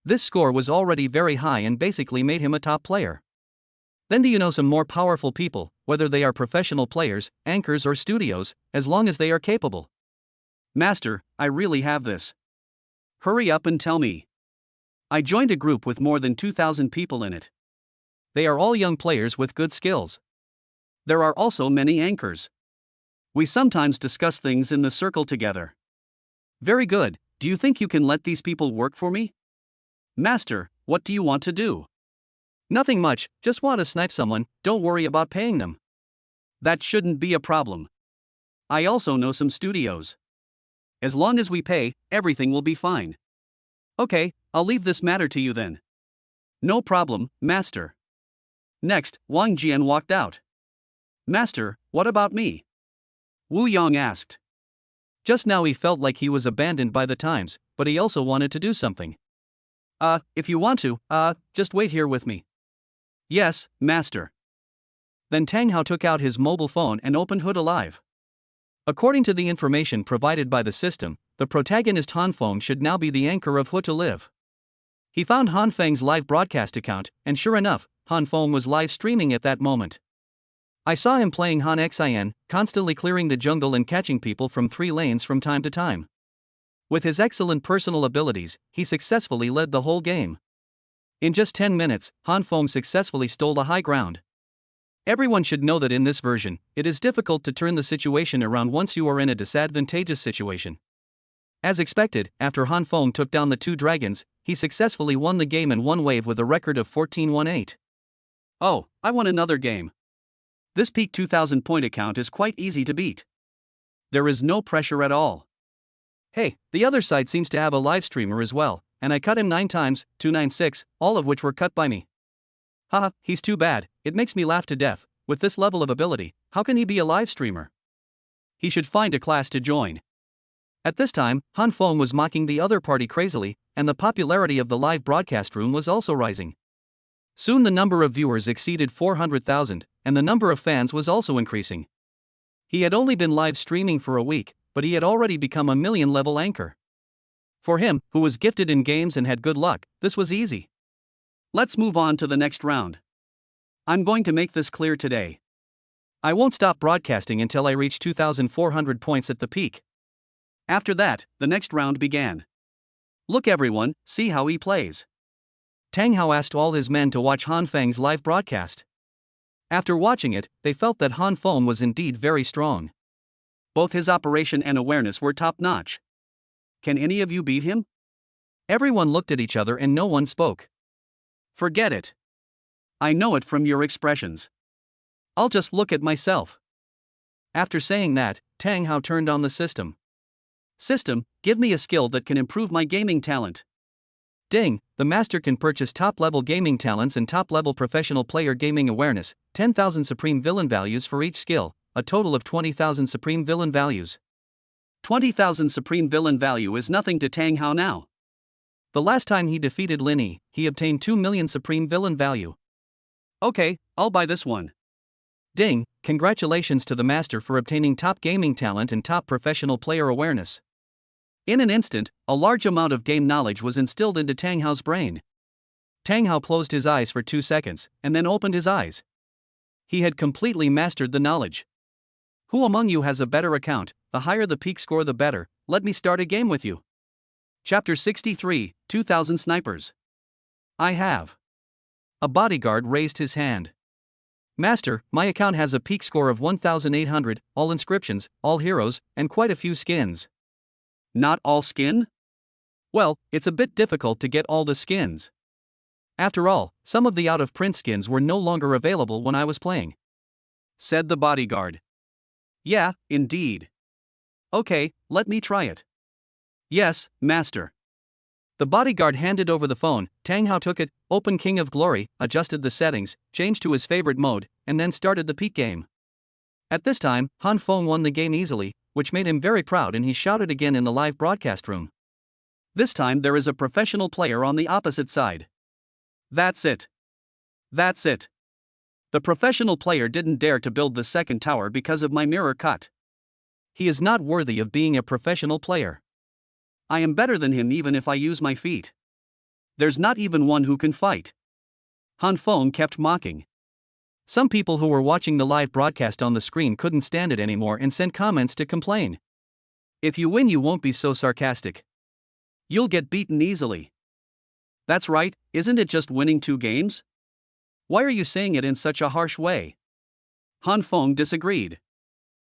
This score was already very high and basically made him a top player. Then do you know some more powerful people, whether they are professional players, anchors or studios, as long as they are capable? Master, I really have this. Hurry up and tell me. I joined a group with more than 2,000 people in it. They are all young players with good skills. There are also many anchors. We sometimes discuss things in the circle together. Very good. Do you think you can let these people work for me? Master, what do you want to do? Nothing much, just want to snipe someone, don't worry about paying them. That shouldn't be a problem. I also know some studios. As long as we pay, everything will be fine. Okay, I'll leave this matter to you then. No problem, Master. Next, Wang Jian walked out. Master, what about me? Wu Yong asked. Just now he felt like he was abandoned by the times, but he also wanted to do something. If you want to, just wait here with me. Yes, Master. Then Tang Hao took out his mobile phone and opened Hood Alive. According to the information provided by the system, the protagonist Han Feng should now be the anchor of Hood to Live. He found Han Feng's live broadcast account, and sure enough, Han Feng was live streaming at that moment. I saw him playing Han Xin, constantly clearing the jungle and catching people from 3 lanes from time to time. With his excellent personal abilities, he successfully led the whole game. In just 10 minutes, Han Feng successfully stole the high ground. Everyone should know that in this version, it is difficult to turn the situation around once you are in a disadvantageous situation. As expected, after Han Feng took down the 2 dragons, he successfully won the game in one wave with a record of 14-18. Oh, I won another game. This peak 2,000 point account is quite easy to beat. There is no pressure at all. Hey, the other side seems to have a live streamer as well, and I cut him 9 times, 296, all of which were cut by me. Haha, he's too bad, it makes me laugh to death. With this level of ability, how can he be a live streamer? He should find a class to join. At this time, Han Feng was mocking the other party crazily, and the popularity of the live broadcast room was also rising. Soon the number of viewers exceeded 400,000, and the number of fans was also increasing. He had only been live streaming for a week, but he had already become a million-level anchor. For him, who was gifted in games and had good luck, this was easy. Let's move on to the next round. I'm going to make this clear today. I won't stop broadcasting until I reach 2,400 points at the peak. After that, the next round began. Look everyone, see how he plays. Tang Hao asked all his men to watch Han Feng's live broadcast. After watching it, they felt that Han Feng was indeed very strong. Both his operation and awareness were top-notch. Can any of you beat him? Everyone looked at each other and no one spoke. Forget it. I know it from your expressions. I'll just look at myself. After saying that, Tang Hao turned on the system. System, give me a skill that can improve my gaming talent. Ding, the master can purchase top-level gaming talents and top-level professional player gaming awareness, 10,000 supreme villain values for each skill, a total of 20,000 supreme villain values. 20,000 supreme villain value is nothing to Tang Hao now. The last time he defeated Lin Yi, he obtained 2 million supreme villain value. Okay, I'll buy this one. Ding, congratulations to the master for obtaining top gaming talent and top professional player awareness. In an instant, a large amount of game knowledge was instilled into Tang Hao's brain. Tang Hao closed his eyes for 2 seconds, and then opened his eyes. He had completely mastered the knowledge. Who among you has a better account? The higher the peak score the better. Let me start a game with you. Chapter 63, 2000 Snipers. I have. A bodyguard raised his hand. Master, my account has a peak score of 1,800, all inscriptions, all heroes, and quite a few skins. Not all skin? Well, it's a bit difficult to get all the skins. After all, some of the out-of-print skins were no longer available when I was playing, said the bodyguard. Yeah, indeed. Okay, let me try it. Yes, master. The bodyguard handed over the phone. Tang Hao took it, opened King of Glory, adjusted the settings, changed to his favorite mode, and then started the peak game. At this time, Han Feng won the game easily, which made him very proud, and he shouted again in the live broadcast room. This time there is a professional player on the opposite side. That's it. That's it. The professional player didn't dare to build the second tower because of my mirror cut. He is not worthy of being a professional player. I am better than him even if I use my feet. There's not even one who can fight. Han Feng kept mocking. Some people who were watching the live broadcast on the screen couldn't stand it anymore and sent comments to complain. If you win, you won't be so sarcastic. You'll get beaten easily. That's right, isn't it just winning 2 games? Why are you saying it in such a harsh way? Han Feng disagreed.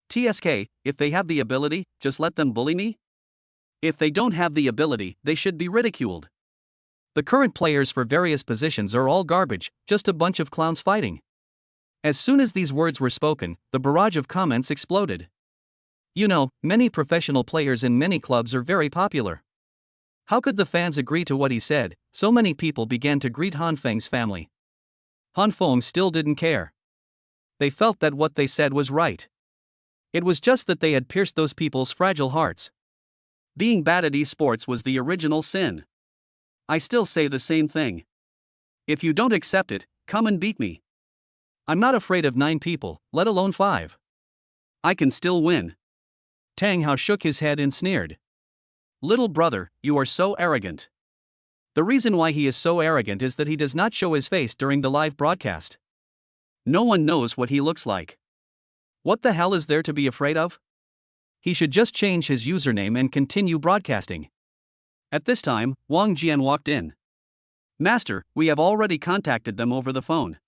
TSK, if they have the ability, just let them bully me? If they don't have the ability, they should be ridiculed. The current players for various positions are all garbage, just a bunch of clowns fighting. As soon as these words were spoken, the barrage of comments exploded. You know, many professional players in many clubs are very popular. How could the fans agree to what he said? So many people began to greet Han Feng's family. Han Feng still didn't care. They felt that what they said was right. It was just that they had pierced those people's fragile hearts. Being bad at esports was the original sin. I still say the same thing. If you don't accept it, come and beat me. I'm not afraid of 9 people, let alone 5. I can still win. Tang Hao shook his head and sneered. Little brother, you are so arrogant. The reason why he is so arrogant is that he does not show his face during the live broadcast. No one knows what he looks like. What the hell is there to be afraid of? He should just change his username and continue broadcasting. At this time, Wang Jian walked in. Master, we have already contacted them over the phone.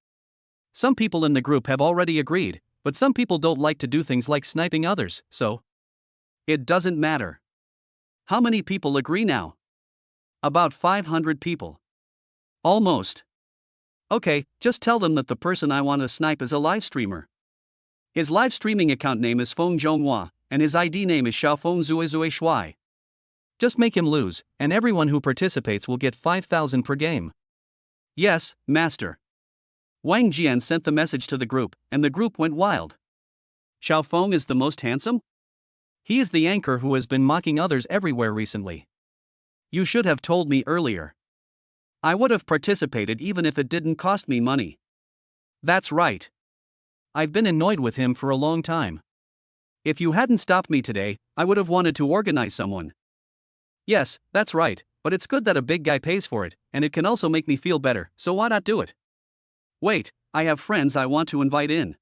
Some people in the group have already agreed, but some people don't like to do things like sniping others, so it doesn't matter. How many people agree now? About 500 people. Almost. Okay, just tell them that the person I want to snipe is a live streamer. His live streaming account name is Feng Zhonghua, and his ID name is Xiaofeng Zuizui Shui. Just make him lose, and everyone who participates will get 5,000 per game. Yes, master. Wang Jian sent the message to the group, and the group went wild. Xiaofeng is the most handsome? He is the anchor who has been mocking others everywhere recently. You should have told me earlier. I would have participated even if it didn't cost me money. That's right. I've been annoyed with him for a long time. If you hadn't stopped me today, I would have wanted to organize someone. Yes, that's right, but it's good that a big guy pays for it, and it can also make me feel better, so why not do it? Wait, I have friends I want to invite in.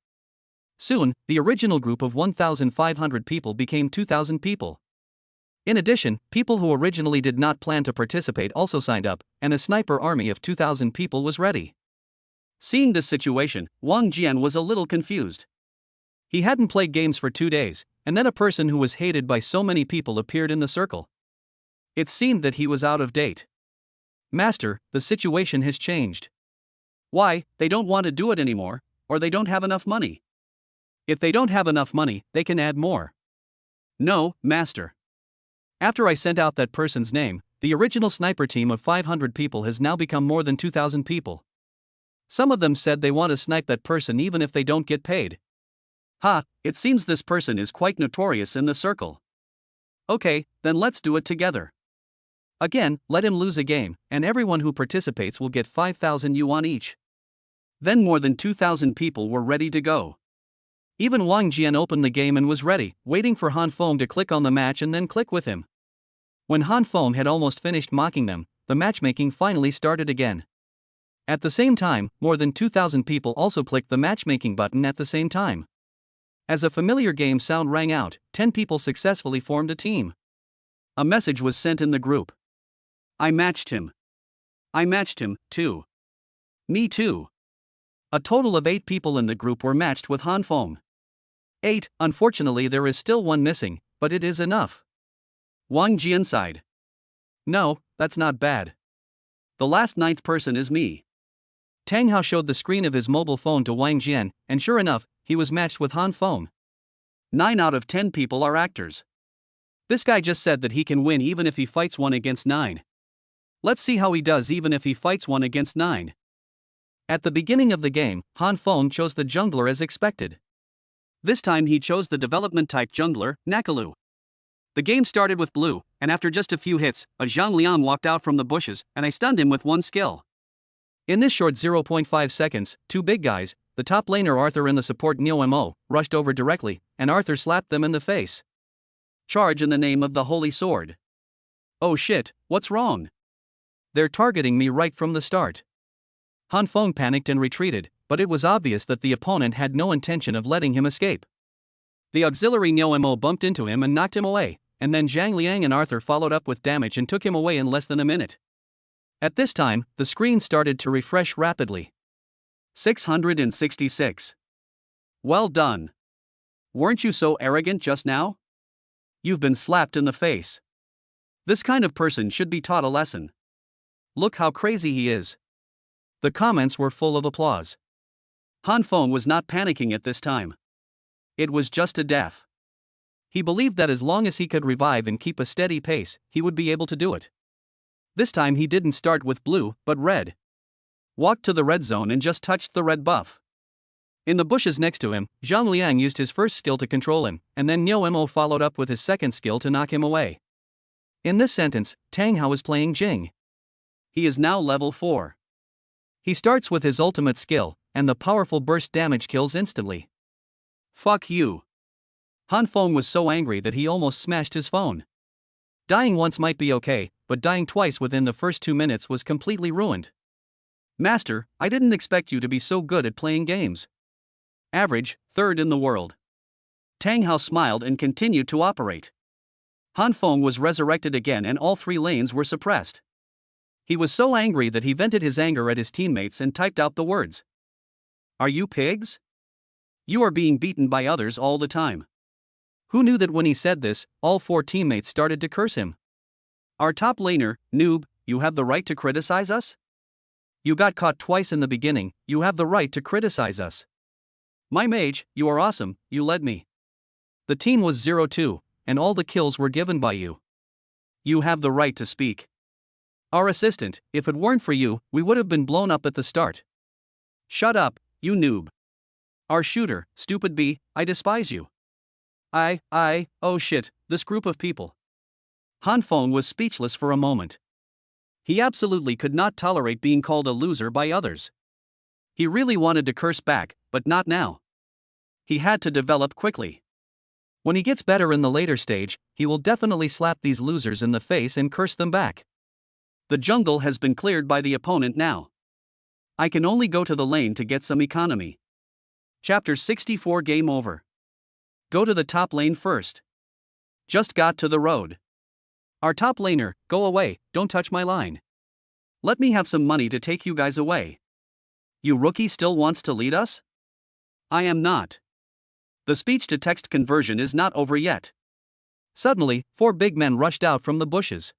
Soon, the original group of 1,500 people became 2,000 people. In addition, people who originally did not plan to participate also signed up, and a sniper army of 2,000 people was ready. Seeing this situation, Wang Jian was a little confused. He hadn't played games for 2 days, and then a person who was hated by so many people appeared in the circle. It seemed that he was out of date. Master, the situation has changed. Why? They don't want to do it anymore, or they don't have enough money. If they don't have enough money, they can add more. No, master. After I sent out that person's name, the original sniper team of 500 people has now become more than 2,000 people. Some of them said they want to snipe that person even if they don't get paid. Ha, it seems this person is quite notorious in the circle. Okay, then let's do it together. Again, let him lose a game, and everyone who participates will get 5,000 yuan each. Then more than 2,000 people were ready to go. Even Wang Jian opened the game and was ready, waiting for Han Feng to click on the match and then click with him. When Han Feng had almost finished mocking them, the matchmaking finally started again. At the same time, more than 2,000 people also clicked the matchmaking button at the same time. As a familiar game sound rang out, 10 people successfully formed a team. A message was sent in the group. I matched him. I matched him, too. Me too. A total of 8 people in the group were matched with Han Feng. 8, unfortunately there is still one missing, but it is enough. Wang Jian sighed. No, that's not bad. The last 9th person is me. Tang Hao showed the screen of his mobile phone to Wang Jian, and sure enough, he was matched with Han Feng. 9 out of 10 people are actors. This guy just said that he can win even if he fights 1 against 9. Let's see how he does even if he fights 1 against 9. At the beginning of the game, Han Feng chose the jungler as expected. This time he chose the development type jungler, Nakalu. The game started with blue, and after just a few hits, a Zhang Liang walked out from the bushes, and I stunned him with one skill. In this short 0.5 seconds, 2 big guys, the top laner Arthur and the support Neo Mo, rushed over directly, and Arthur slapped them in the face. Charge in the name of the Holy Sword. Oh shit, what's wrong? They're targeting me right from the start. Han Feng panicked and retreated, but it was obvious that the opponent had no intention of letting him escape. The auxiliary Neo Mo bumped into him and knocked him away, and then Zhang Liang and Arthur followed up with damage and took him away in less than a minute. At this time, the screen started to refresh rapidly. 666. Well done. Weren't you so arrogant just now? You've been slapped in the face. This kind of person should be taught a lesson. Look how crazy he is. The comments were full of applause. Han Feng was not panicking at this time. It was just a death. He believed that as long as he could revive and keep a steady pace, he would be able to do it. This time he didn't start with blue, but red. Walked to the red zone and just touched the red buff. In the bushes next to him, Zhang Liang used his first skill to control him, and then Neo Mo followed up with his second skill to knock him away. In this sentence, Tang Hao is playing Jing. He is now level 4. He starts with his ultimate skill, and the powerful burst damage kills instantly. Fuck you. Han Feng was so angry that he almost smashed his phone. Dying once might be okay, but dying twice within the first 2 minutes was completely ruined. Master, I didn't expect you to be so good at playing games. Average, 3rd in the world. Tang Hao smiled and continued to operate. Han Feng was resurrected again and all 3 lanes were suppressed. He was so angry that he vented his anger at his teammates and typed out the words. Are you pigs? You are being beaten by others all the time. Who knew that when he said this, all 4 teammates started to curse him? Our top laner, noob, you have the right to criticize us? You got caught twice in the beginning, you have the right to criticize us. My mage, you are awesome, you led me. The team was 0-2, and all the kills were given by you. You have the right to speak. Our assistant, if it weren't for you, we would have been blown up at the start. Shut up, you noob. Our shooter, stupid B, I despise you. Oh shit, this group of people. Han Feng was speechless for a moment. He absolutely could not tolerate being called a loser by others. He really wanted to curse back, but not now. He had to develop quickly. When he gets better in the later stage, he will definitely slap these losers in the face and curse them back. The jungle has been cleared by the opponent now. I can only go to the lane to get some economy. Chapter 64 Game over. Go to the top lane first. Just got to the road. Our top laner, go away, don't touch my line. Let me have some money to take you guys away. You rookie still wants to lead us? I am not. The speech-to-text conversion is not over yet. Suddenly, 4 big men rushed out from the bushes.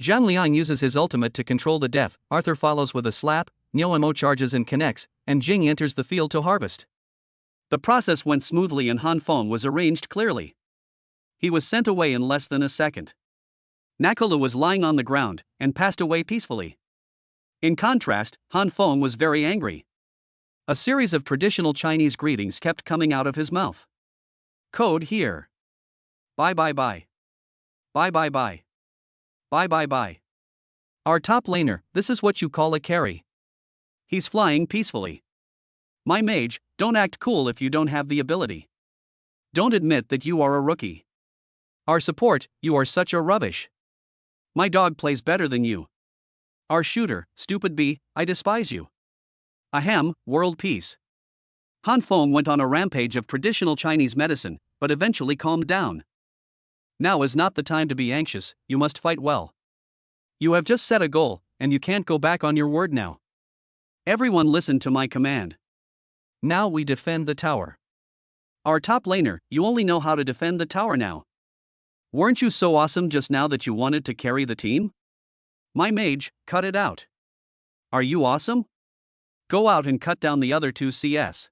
Zhang Liang uses his ultimate to control the death, Arthur follows with a slap, Neo Mo charges and connects, and Jing enters the field to harvest. The process went smoothly and Han Feng was arranged clearly. He was sent away in less than a second. Nakalu was lying on the ground, and passed away peacefully. In contrast, Han Feng was very angry. A series of traditional Chinese greetings kept coming out of his mouth. Code here. Bye bye bye. bye bye bye. Bye bye bye. Our top laner, this is what you call a carry. He's flying peacefully. My mage, don't act cool if you don't have the ability. Don't admit that you are a rookie. Our support, you are such a rubbish. My dog plays better than you. Our shooter, stupid bee, I despise you. Ahem, world peace. Han Feng went on a rampage of traditional Chinese medicine, but eventually calmed down. Now is not the time to be anxious, you must fight well. You have just set a goal, and you can't go back on your word now. Everyone listen to my command. Now we defend the tower. Our top laner, you only know how to defend the tower now. Weren't you so awesome just now that you wanted to carry the team? My mage, cut it out. Are you awesome? Go out and cut down the other 2 CS.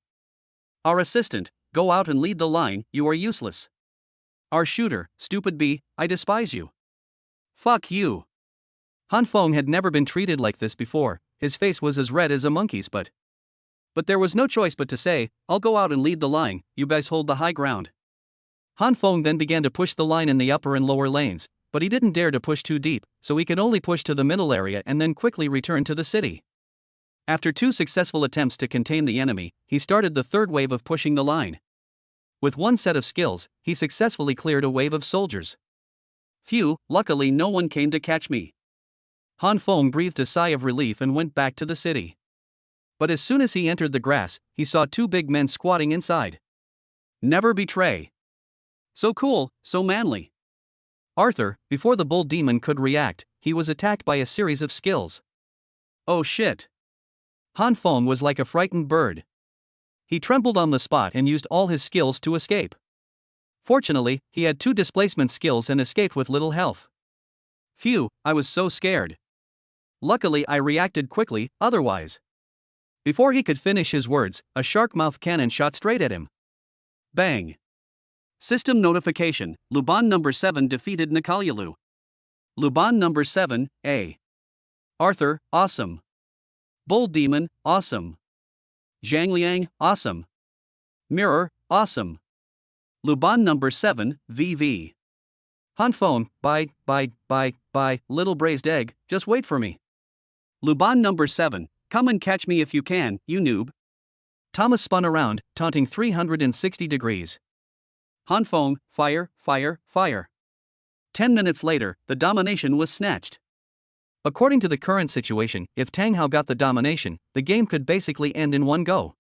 Our assistant, go out and lead the line, you are useless. Our shooter, stupid bee, I despise you. Fuck you. Han Feng had never been treated like this before, his face was as red as a monkey's but there was no choice but to say, I'll go out and lead the line, you guys hold the high ground. Han Feng then began to push the line in the upper and lower lanes, but he didn't dare to push too deep, so he could only push to the middle area and then quickly return to the city. After 2 successful attempts to contain the enemy, he started the 3rd wave of pushing the line. With 1 set of skills, he successfully cleared a wave of soldiers. Phew, luckily no one came to catch me. Han Feng breathed a sigh of relief and went back to the city. But as soon as he entered the grass, he saw 2 big men squatting inside. Never betray. So cool, so manly. Arthur, before the bull demon could react, he was attacked by a series of skills. Oh shit. Han Feng was like a frightened bird. He trembled on the spot and used all his skills to escape. Fortunately, he had 2 displacement skills and escaped with little health. Phew, I was so scared. Luckily I reacted quickly, otherwise. Before he could finish his words, a shark-mouth cannon shot straight at him. Bang. System notification, Luban number 7 defeated Nikalyalu. Luban number 7, A. Arthur, awesome. Bull Demon, awesome. Zhangliang, awesome. Mirror, awesome. Luban number 7, VV. Han Feng, bye, little braised egg, just wait for me. Luban number 7, come and catch me if you can, you noob. Thomas spun around, taunting 360 degrees. Han Feng, fire, fire, fire. 10 minutes later, the domination was snatched. According to the current situation, if Tang Hao got the domination, the game could basically end in one go.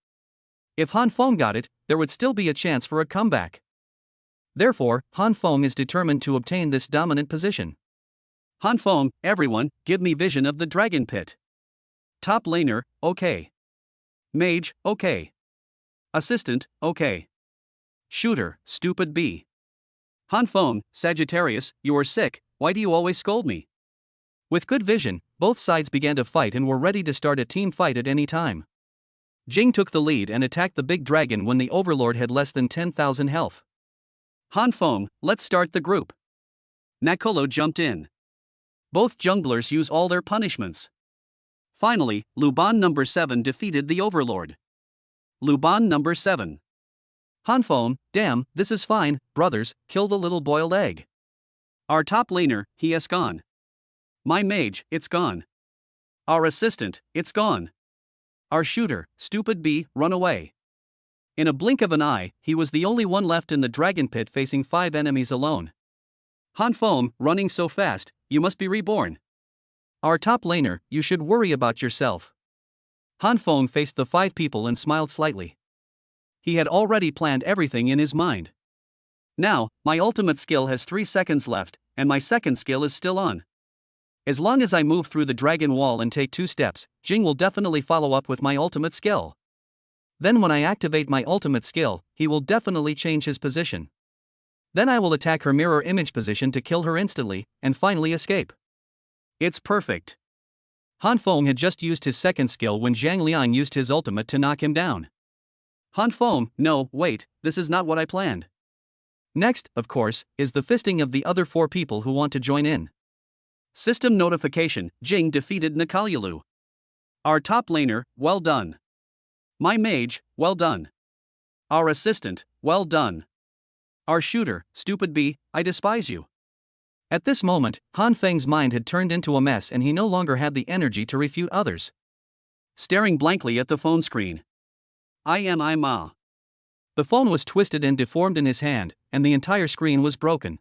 If Han Feng got it, there would still be a chance for a comeback. Therefore, Han Feng is determined to obtain this dominant position. Han Feng, everyone, give me vision of the dragon pit. Top laner, okay. Mage, okay. Assistant, okay. Shooter, stupid bee. Han Feng, Sagittarius, you are sick, why do you always scold me? With good vision, both sides began to fight and were ready to start a team fight at any time. Jing took the lead and attacked the big dragon when the overlord had less than 10,000 health. Han Feng, let's start the group. Nakolo jumped in. Both junglers use all their punishments. Finally, Luban number 7 defeated the overlord. Luban number 7. Han Feng, damn, this is fine, brothers, kill the little boiled egg. Our top laner, he has gone. My mage, it's gone. Our assistant, it's gone. Our shooter, stupid bee, run away. In a blink of an eye, he was the only one left in the dragon pit facing 5 enemies alone. Han Feng, running so fast, you must be reborn. Our top laner, you should worry about yourself. Han Feng faced the 5 people and smiled slightly. He had already planned everything in his mind. Now, my ultimate skill has 3 seconds left, and my second skill is still on. As long as I move through the dragon wall and take 2 steps, Jing will definitely follow up with my ultimate skill. Then when I activate my ultimate skill, he will definitely change his position. Then I will attack her mirror image position to kill her instantly, and finally escape. It's perfect. Han Feng had just used his second skill when Zhang Liang used his ultimate to knock him down. Han Feng, no, wait, this is not what I planned. Next, of course, is the fisting of the other 4 people who want to join in. System notification, Jing defeated Nikalyalu. Our top laner, well done. My mage, well done. Our assistant, well done. Our shooter, stupid bee, I despise you. At this moment, Han Feng's mind had turned into a mess and he no longer had the energy to refute others. Staring blankly at the phone screen. I ma. The phone was twisted and deformed in his hand, and the entire screen was broken.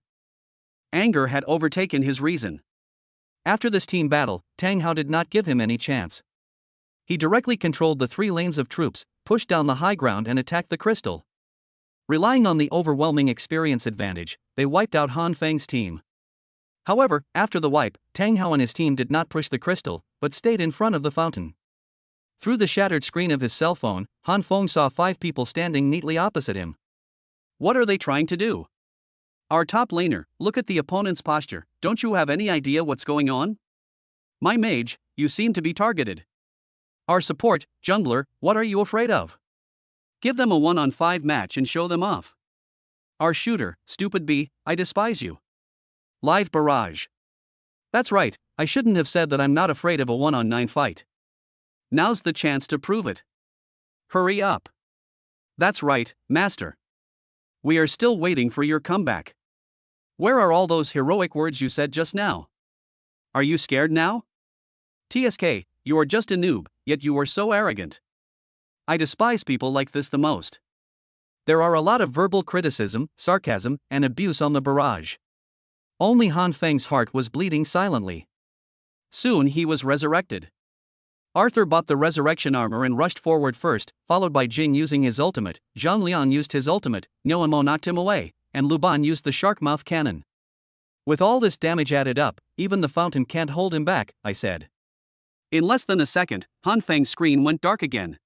Anger had overtaken his reason. After this team battle, Tang Hao did not give him any chance. He directly controlled the 3 lanes of troops, pushed down the high ground and attacked the crystal. Relying on the overwhelming experience advantage, they wiped out Han Feng's team. However, after the wipe, Tang Hao and his team did not push the crystal, but stayed in front of the fountain. Through the shattered screen of his cell phone, Han Feng saw 5 people standing neatly opposite him. What are they trying to do? Our top laner, look at the opponent's posture, don't you have any idea what's going on? My mage, you seem to be targeted. Our support, jungler, what are you afraid of? Give them a 1-on-5 match and show them off. Our shooter, stupid B, I despise you. Live barrage. That's right, I shouldn't have said that I'm not afraid of a 1-on-9 fight. Now's the chance to prove it. Hurry up. That's right, master. We are still waiting for your comeback. Where are all those heroic words you said just now? Are you scared now? TSK, you are just a noob, yet you are so arrogant. I despise people like this the most. There are a lot of verbal criticism, sarcasm, and abuse on the barrage. Only Han Feng's heart was bleeding silently. Soon he was resurrected. Arthur bought the resurrection armor and rushed forward first, followed by Jing using his ultimate, Zhang Liang used his ultimate, Noamo knocked him away, and Luban used the shark mouth cannon. With all this damage added up, even the fountain can't hold him back, I said. In less than a second, Han Feng's screen went dark again.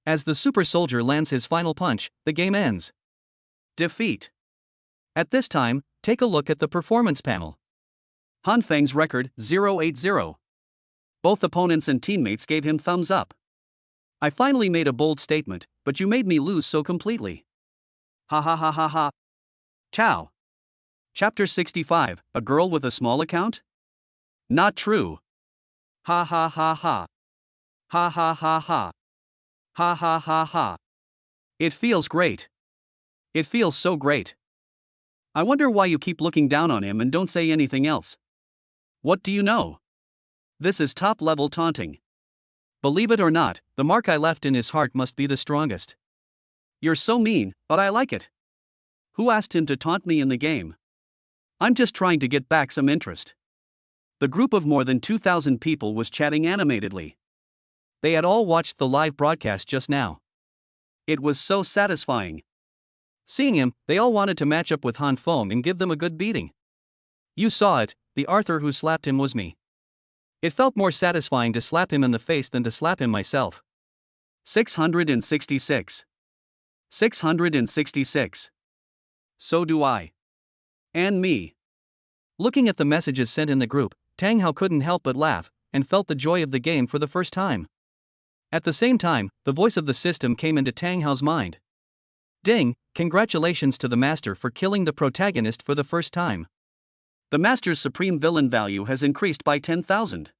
As the super soldier lands his final punch, the game ends. Defeat. At this time, take a look at the performance panel. Han Feng's record, 0-8-0. Both opponents and teammates gave him thumbs up. I finally made a bold statement, but you made me lose so completely. Ha ha ha ha ha. Ciao. Chapter 65, A Girl with a Small Account? Not true. Ha ha ha ha. Ha ha ha ha. Ha ha ha ha. It feels great. It feels so great. I wonder why you keep looking down on him and don't say anything else. What do you know? This is top-level taunting. Believe it or not, the mark I left in his heart must be the strongest. You're so mean, but I like it. Who asked him to taunt me in the game? I'm just trying to get back some interest. The group of more than 2,000 people was chatting animatedly. They had all watched the live broadcast just now. It was so satisfying. Seeing him, they all wanted to match up with Han Feng and give them a good beating. You saw it, the Arthur who slapped him was me. It felt more satisfying to slap him in the face than to slap him myself. 666. 666. So do I. And me. Looking at the messages sent in the group, Tang Hao couldn't help but laugh, and felt the joy of the game for the first time. At the same time, the voice of the system came into Tang Hao's mind. Ding, congratulations to the master for killing the protagonist for the first time. The master's supreme villain value has increased by 10,000.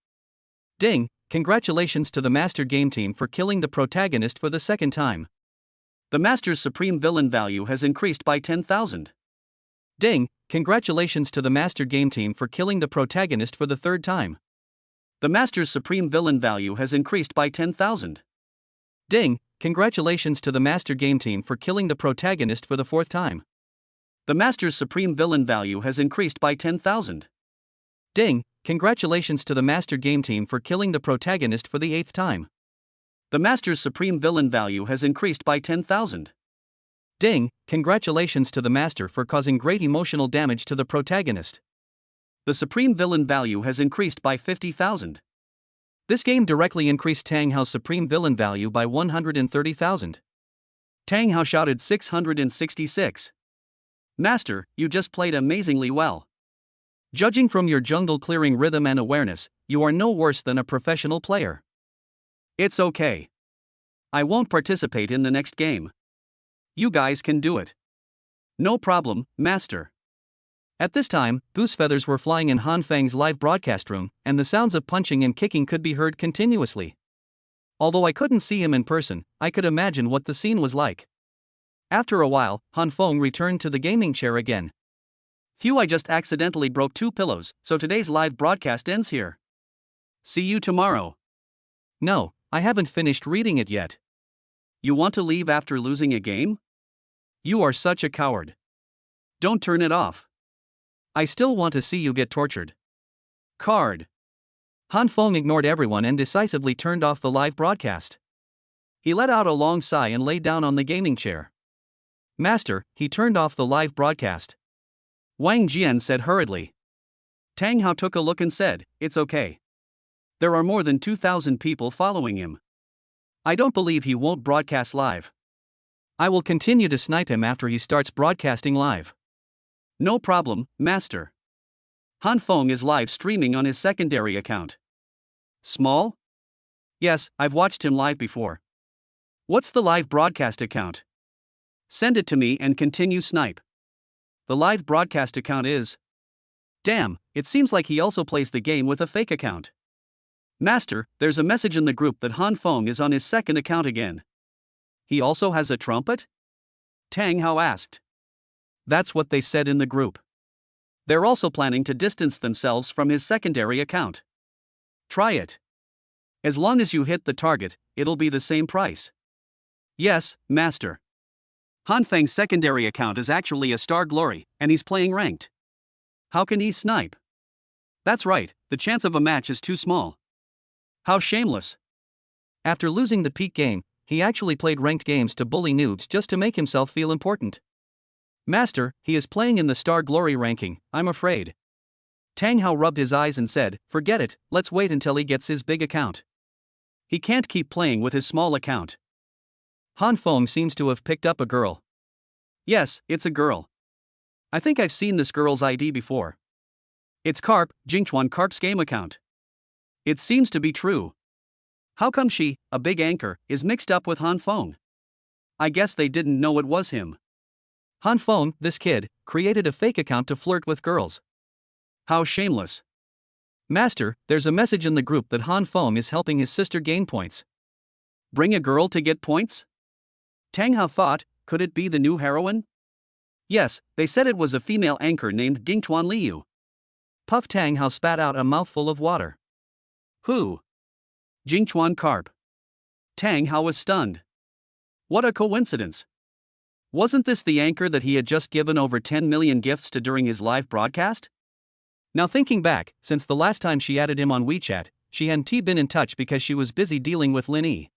Ding, congratulations to the master game team for killing the protagonist for the second time. The master's supreme villain value has increased by 10,000. Ding, congratulations to the master game team for killing the protagonist for the third time. The master's supreme villain value has increased by 10,000. Ding, congratulations to the master game team for killing the protagonist for the fourth time. The master's supreme villain value has increased by 10,000. Ding, congratulations to the master game team for killing the protagonist for the 8th time. The master's supreme villain value has increased by 10,000. Ding, congratulations to the master for causing great emotional damage to the protagonist. The supreme villain value has increased by 50,000. This game directly increased Tang Hao's supreme villain value by 130,000. Tang Hao shouted 666. Master, you just played amazingly well. Judging from your jungle clearing rhythm and awareness, you are no worse than a professional player. It's okay. I won't participate in the next game. You guys can do it. No problem, master. At this time, goose feathers were flying in Han Feng's live broadcast room, and the sounds of punching and kicking could be heard continuously. Although I couldn't see him in person, I could imagine what the scene was like. After a while, Han Feng returned to the gaming chair again. Phew, I just accidentally broke 2 pillows, so today's live broadcast ends here. See you tomorrow. No, I haven't finished reading it yet. You want to leave after losing a game? You are such a coward. Don't turn it off. I still want to see you get tortured. Card. Han Feng ignored everyone and decisively turned off the live broadcast. He let out a long sigh and lay down on the gaming chair. Master, he turned off the live broadcast. Wang Jian said hurriedly. Tang Hao took a look and said, "It's okay. There are more than 2,000 people following him. I don't believe he won't broadcast live. I will continue to snipe him after he starts broadcasting live." No problem, Master. Han Feng is live streaming on his secondary account. Small? Yes, I've watched him live before. What's the live broadcast account? Send it to me and continue snipe. The live broadcast account is. Damn, it seems like he also plays the game with a fake account. Master, there's a message in the group that Han Feng is on his second account again. He also has a trumpet? Tang Hao asked. That's what they said in the group. They're also planning to distance themselves from his secondary account. Try it. As long as you hit the target, it'll be the same price. Yes, Master. Han Feng's secondary account is actually a Star Glory, and he's playing ranked. How can he snipe? That's right, the chance of a match is too small. How shameless. After losing the peak game, he actually played ranked games to bully noobs just to make himself feel important. Master, he is playing in the Star Glory ranking, I'm afraid. Tang Hao rubbed his eyes and said, forget it, let's wait until he gets his big account. He can't keep playing with his small account. Han Feng seems to have picked up a girl. Yes, it's a girl. I think I've seen this girl's ID before. It's Carp, Jingchuan Carp's game account. It seems to be true. How come she, a big anchor, is mixed up with Han Feng? I guess they didn't know it was him. Han Feng, this kid, created a fake account to flirt with girls. How shameless. Master, there's a message in the group that Han Feng is helping his sister gain points. Bring a girl to get points? Tang Hao thought, could it be the new heroine? Yes, they said it was a female anchor named Dingtuan Liu. Puff Tang Hao spat out a mouthful of water. Who? Jingchuan Carp. Tang Hao was stunned. What a coincidence. Wasn't this the anchor that he had just given over 10 million gifts to during his live broadcast? Now thinking back, since the last time she added him on WeChat, she hadn't been in touch because she was busy dealing with Lin Yi.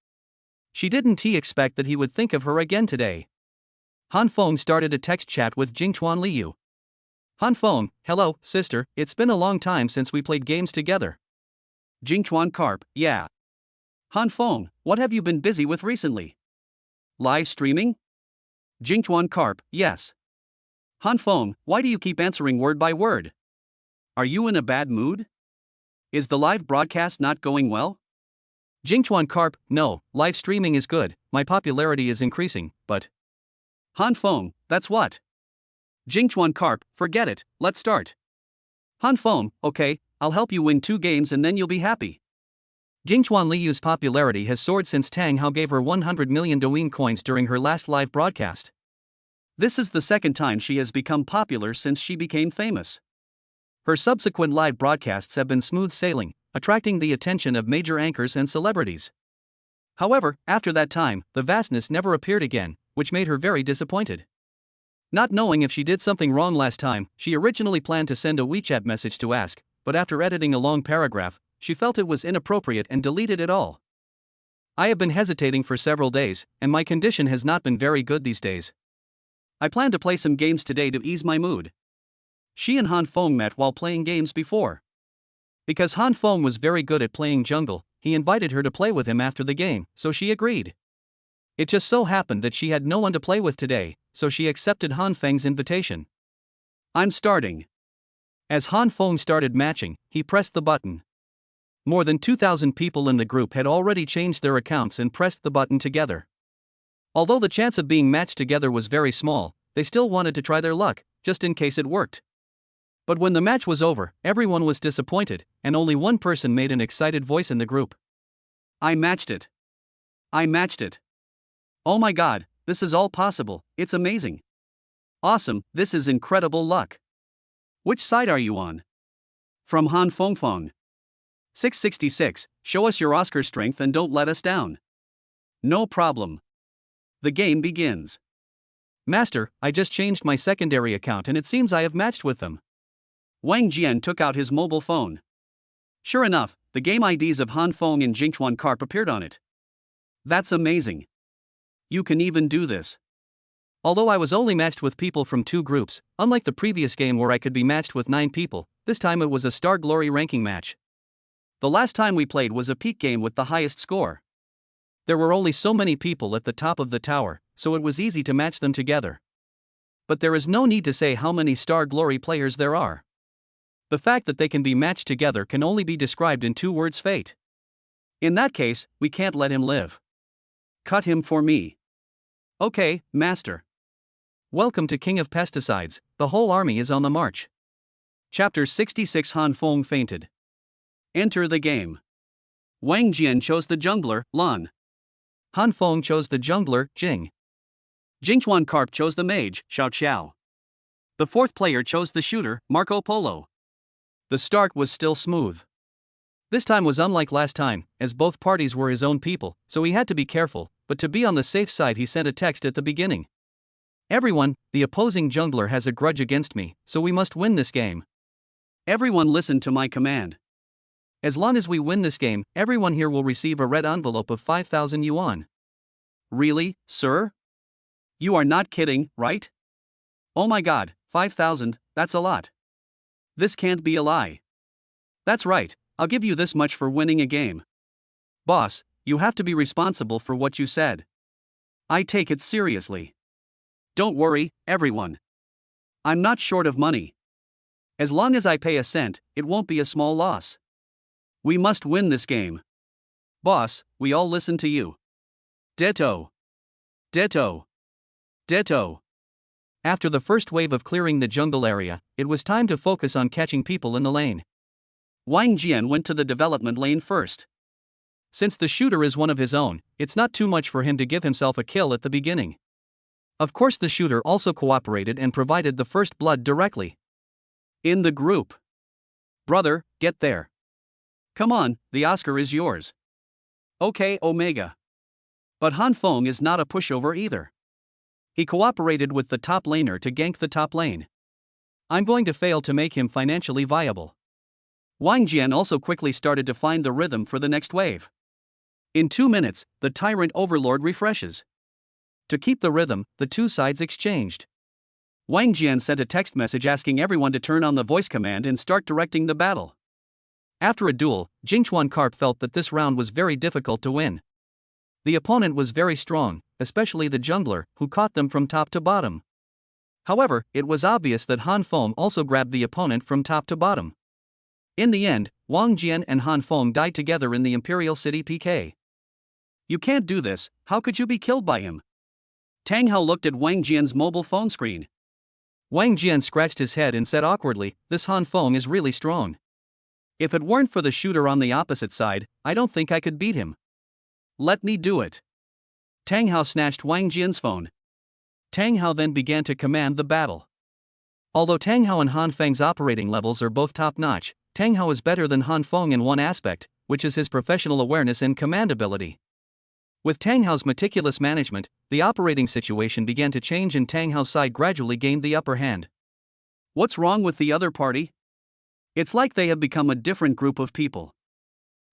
She didn't expect that he would think of her again today. Han Feng started a text chat with Jingchuan Liu. Han Feng, hello, sister, it's been a long time since we played games together. Jingchuan Carp, yeah. Han Feng, what have you been busy with recently? Live streaming? Jingchuan Carp, yes. Han Feng, why do you keep answering word by word? Are you in a bad mood? Is the live broadcast not going well? Jingchuan Carp, no, live streaming is good, my popularity is increasing, but... Han Feng, that's what? Jingchuan Carp, forget it, let's start. Han Feng, okay, I'll help you win 2 games and then you'll be happy. Jingchuan Liu's popularity has soared since Tang Hao gave her 100 million Douyin coins during her last live broadcast. This is the second time she has become popular since she became famous. Her subsequent live broadcasts have been smooth sailing, attracting the attention of major anchors and celebrities. However, after that time, the vastness never appeared again, which made her very disappointed. Not knowing if she did something wrong last time, she originally planned to send a WeChat message to ask, but after editing a long paragraph, she felt it was inappropriate and deleted it all. I have been hesitating for several days, and my condition has not been very good these days. I plan to play some games today to ease my mood. She and Han Feng met while playing games before. Because Han Feng was very good at playing jungle, he invited her to play with him after the game, so she agreed. It just so happened that she had no one to play with today, so she accepted Han Feng's invitation. I'm starting. As Han Feng started matching, he pressed the button. More than 2,000 people in the group had already changed their accounts and pressed the button together. Although the chance of being matched together was very small, they still wanted to try their luck, just in case it worked. But when the match was over, everyone was disappointed, and only one person made an excited voice in the group. I matched it. I matched it. Oh my god, this is all possible, it's amazing. Awesome, this is incredible luck. Which side are you on? From Han Fengfeng. 666, show us your Oscar strength and don't let us down. No problem. The game begins. Master, I just changed my secondary account and it seems I have matched with them. Wang Jian took out his mobile phone. Sure enough, the game IDs of Han Feng and Jingchuan Carp appeared on it. That's amazing. You can even do this. Although I was only matched with people from 2 groups, unlike the previous game where I could be matched with 9 people, this time it was a Star Glory ranking match. The last time we played was a peak game with the highest score. There were only so many people at the top of the tower, so it was easy to match them together. But there is no need to say how many Star Glory players there are. The fact that they can be matched together can only be described in 2 words: fate. In that case, we can't let him live. Cut him for me. Okay, master. Welcome to King of Pesticides, the whole army is on the march. Chapter 66. Han Feng fainted. Enter the game. Wang Jian chose the jungler, Lan. Han Feng chose the jungler, Jing. Jingchuan Carp chose the mage, Xiao Xiao. The 4th player chose the shooter, Marco Polo. The start was still smooth. This time was unlike last time, as both parties were his own people, so he had to be careful, but to be on the safe side he sent a text at the beginning. Everyone, the opposing jungler has a grudge against me, so we must win this game. Everyone listen to my command. As long as we win this game, everyone here will receive a red envelope of 5,000 yuan. Really, sir? You are not kidding, right? Oh my god, 5,000, that's a lot. This can't be a lie. That's right, I'll give you this much for winning a game. Boss, you have to be responsible for what you said. I take it seriously. Don't worry, everyone. I'm not short of money. As long as I pay a cent, it won't be a small loss. We must win this game. Boss, we all listen to you. Ditto. Ditto. Ditto. After the first wave of clearing the jungle area, it was time to focus on catching people in the lane. Wang Jian went to the development lane first. Since the shooter is one of his own, it's not too much for him to give himself a kill at the beginning. Of course, the shooter also cooperated and provided the first blood directly. In the group. Brother, get there. Come on, the Oscar is yours. Okay, Omega. But Han Feng is not a pushover either. He cooperated with the top laner to gank the top lane. I'm going to fail to make him financially viable. Wang Jian also quickly started to find the rhythm for the next wave. In 2 minutes, the Tyrant Overlord refreshes. To keep the rhythm, the 2 sides exchanged. Wang Jian sent a text message asking everyone to turn on the voice command and start directing the battle. After a duel, Jingchuan Carp felt that this round was very difficult to win. The opponent was very strong, especially the jungler, who caught them from top to bottom. However, it was obvious that Han Feng also grabbed the opponent from top to bottom. In the end, Wang Jian and Han Feng died together in the Imperial City PK. You can't do this, how could you be killed by him? Tang Hao looked at Wang Jian's mobile phone screen. Wang Jian scratched his head and said awkwardly, "This Han Feng is really strong. If it weren't for the shooter on the opposite side, I don't think I could beat him. Let me do it." Tang Hao snatched Wang Jian's phone. Tang Hao then began to command the battle. Although Tang Hao and Han Feng's operating levels are both top-notch, Tang Hao is better than Han Feng in one aspect, which is his professional awareness and command ability. With Tang Hao's meticulous management, the operating situation began to change and Tang Hao's side gradually gained the upper hand. What's wrong with the other party? It's like they have become a different group of people.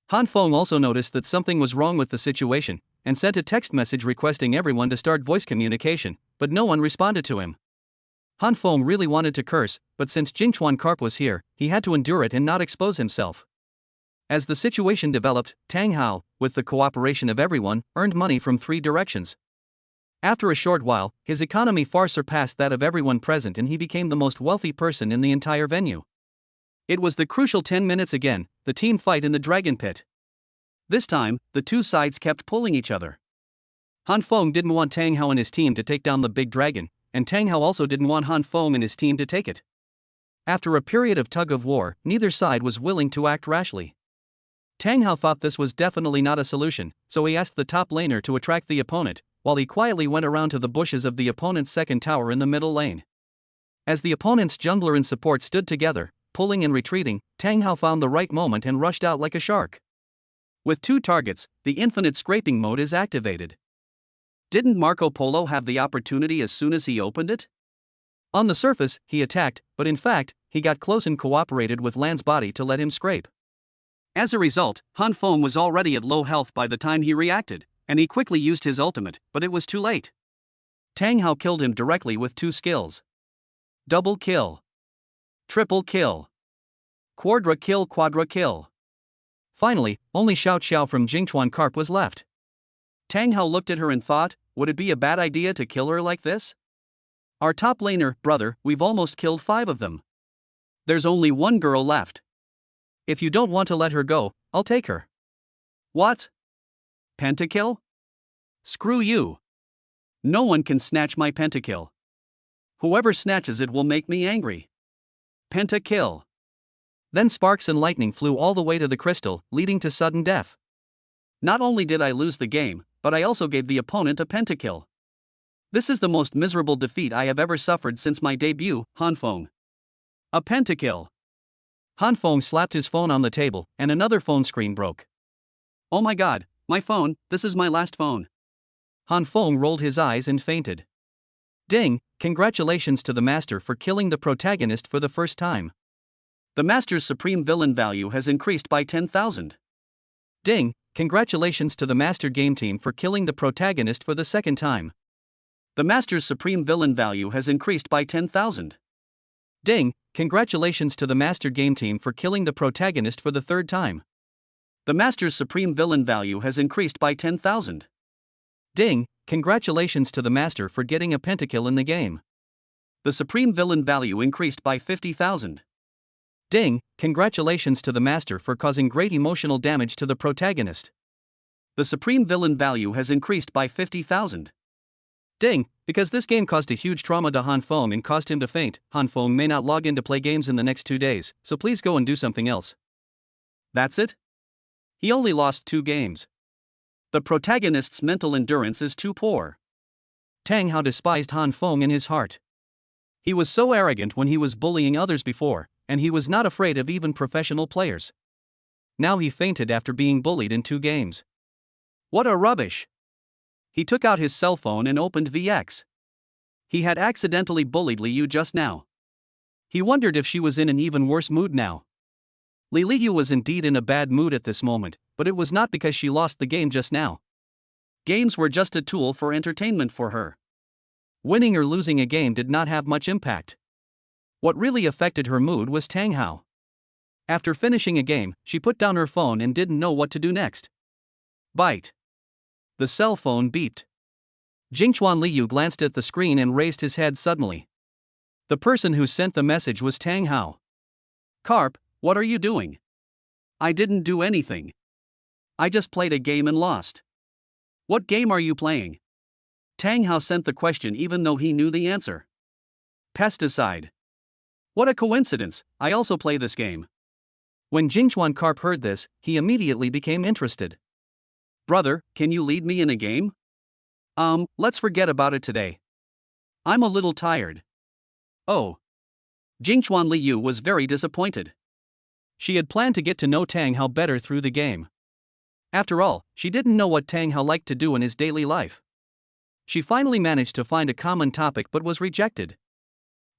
Han Feng also noticed that something was wrong with the situation, and sent a text message requesting everyone to start voice communication, but no one responded to him. Han Feng really wanted to curse, but since Jingchuan Carp was here, he had to endure it and not expose himself. As the situation developed, Tang Hao, with the cooperation of everyone, earned money from 3 directions. After a short while, his economy far surpassed that of everyone present and he became the most wealthy person in the entire venue. It was the crucial 10 minutes again, the team fight in the dragon pit. This time, the 2 sides kept pulling each other. Han Feng didn't want Tang Hao and his team to take down the big dragon, and Tang Hao also didn't want Han Feng and his team to take it. After a period of tug-of-war, neither side was willing to act rashly. Tang Hao thought this was definitely not a solution, so he asked the top laner to attract the opponent, while he quietly went around to the bushes of the opponent's second tower in the middle lane. As the opponent's jungler and support stood together, pulling and retreating, Tang Hao found the right moment and rushed out like a shark. With 2 targets, the infinite scraping mode is activated. Didn't Marco Polo have the opportunity as soon as he opened it? On the surface, he attacked, but in fact, he got close and cooperated with Lan's body to let him scrape. As a result, Han Feng was already at low health by the time he reacted, and he quickly used his ultimate, but it was too late. Tang Hao killed him directly with 2 skills. Double kill. Triple kill. Quadra kill. Finally, only Xiao Xiao from Jingchuan Carp was left. Tang Hao looked at her and thought, would it be a bad idea to kill her like this? Our top laner, brother, we've almost killed 5 of them. There's only 1 girl left. If you don't want to let her go, I'll take her. What? Pentakill? Screw you. No one can snatch my pentakill. Whoever snatches it will make me angry. Pentakill. Then sparks and lightning flew all the way to the crystal, leading to sudden death. Not only did I lose the game, but I also gave the opponent a pentakill. This is the most miserable defeat I have ever suffered since my debut, Han Feng. A pentakill. Han Feng slapped his phone on the table, and another phone screen broke. Oh my god, my phone, this is my last phone. Han Feng rolled his eyes and fainted. Ding, congratulations to the master for killing the protagonist for the first time. The master's supreme villain value has increased by 10,000. Ding, congratulations to the master game team for killing the protagonist for the second time. The master's supreme villain value has increased by 10,000. Ding, congratulations to the master game team for killing the protagonist for the third time. The master's supreme villain value has increased by 10,000. Ding, congratulations to the master for getting a pentakill in the game. The supreme villain value increased by 50,000. Ding, congratulations to the master for causing great emotional damage to the protagonist. The supreme villain value has increased by 50,000. Ding, because this game caused a huge trauma to Han Feng and caused him to faint, Han Feng may not log in to play games in the next 2 days, so please go and do something else. That's it? He only lost 2 games. The protagonist's mental endurance is too poor. Tang Hao despised Han Feng in his heart. He was so arrogant when he was bullying others before, and he was not afraid of even professional players. Now he fainted after being bullied in 2 games. What a rubbish! He took out his cell phone and opened VX. He had accidentally bullied Liu just now. He wondered if she was in an even worse mood now. Liu was indeed in a bad mood at this moment, but it was not because she lost the game just now. Games were just a tool for entertainment for her. Winning or losing a game did not have much impact. What really affected her mood was Tang Hao. After finishing a game, she put down her phone and didn't know what to do next. Bite. The cell phone beeped. Jingchuan Liu glanced at the screen and raised his head suddenly. The person who sent the message was Tang Hao. Carp, what are you doing? I didn't do anything. I just played a game and lost. What game are you playing? Tang Hao sent the question even though he knew the answer. Pesticide. What a coincidence, I also play this game. When Jingchuan Carp heard this, he immediately became interested. Brother, can you lead me in a game? Let's forget about it today. I'm a little tired. Oh. Jingchuan Liu was very disappointed. She had planned to get to know Tang Hao better through the game. After all, she didn't know what Tang Hao liked to do in his daily life. She finally managed to find a common topic but was rejected.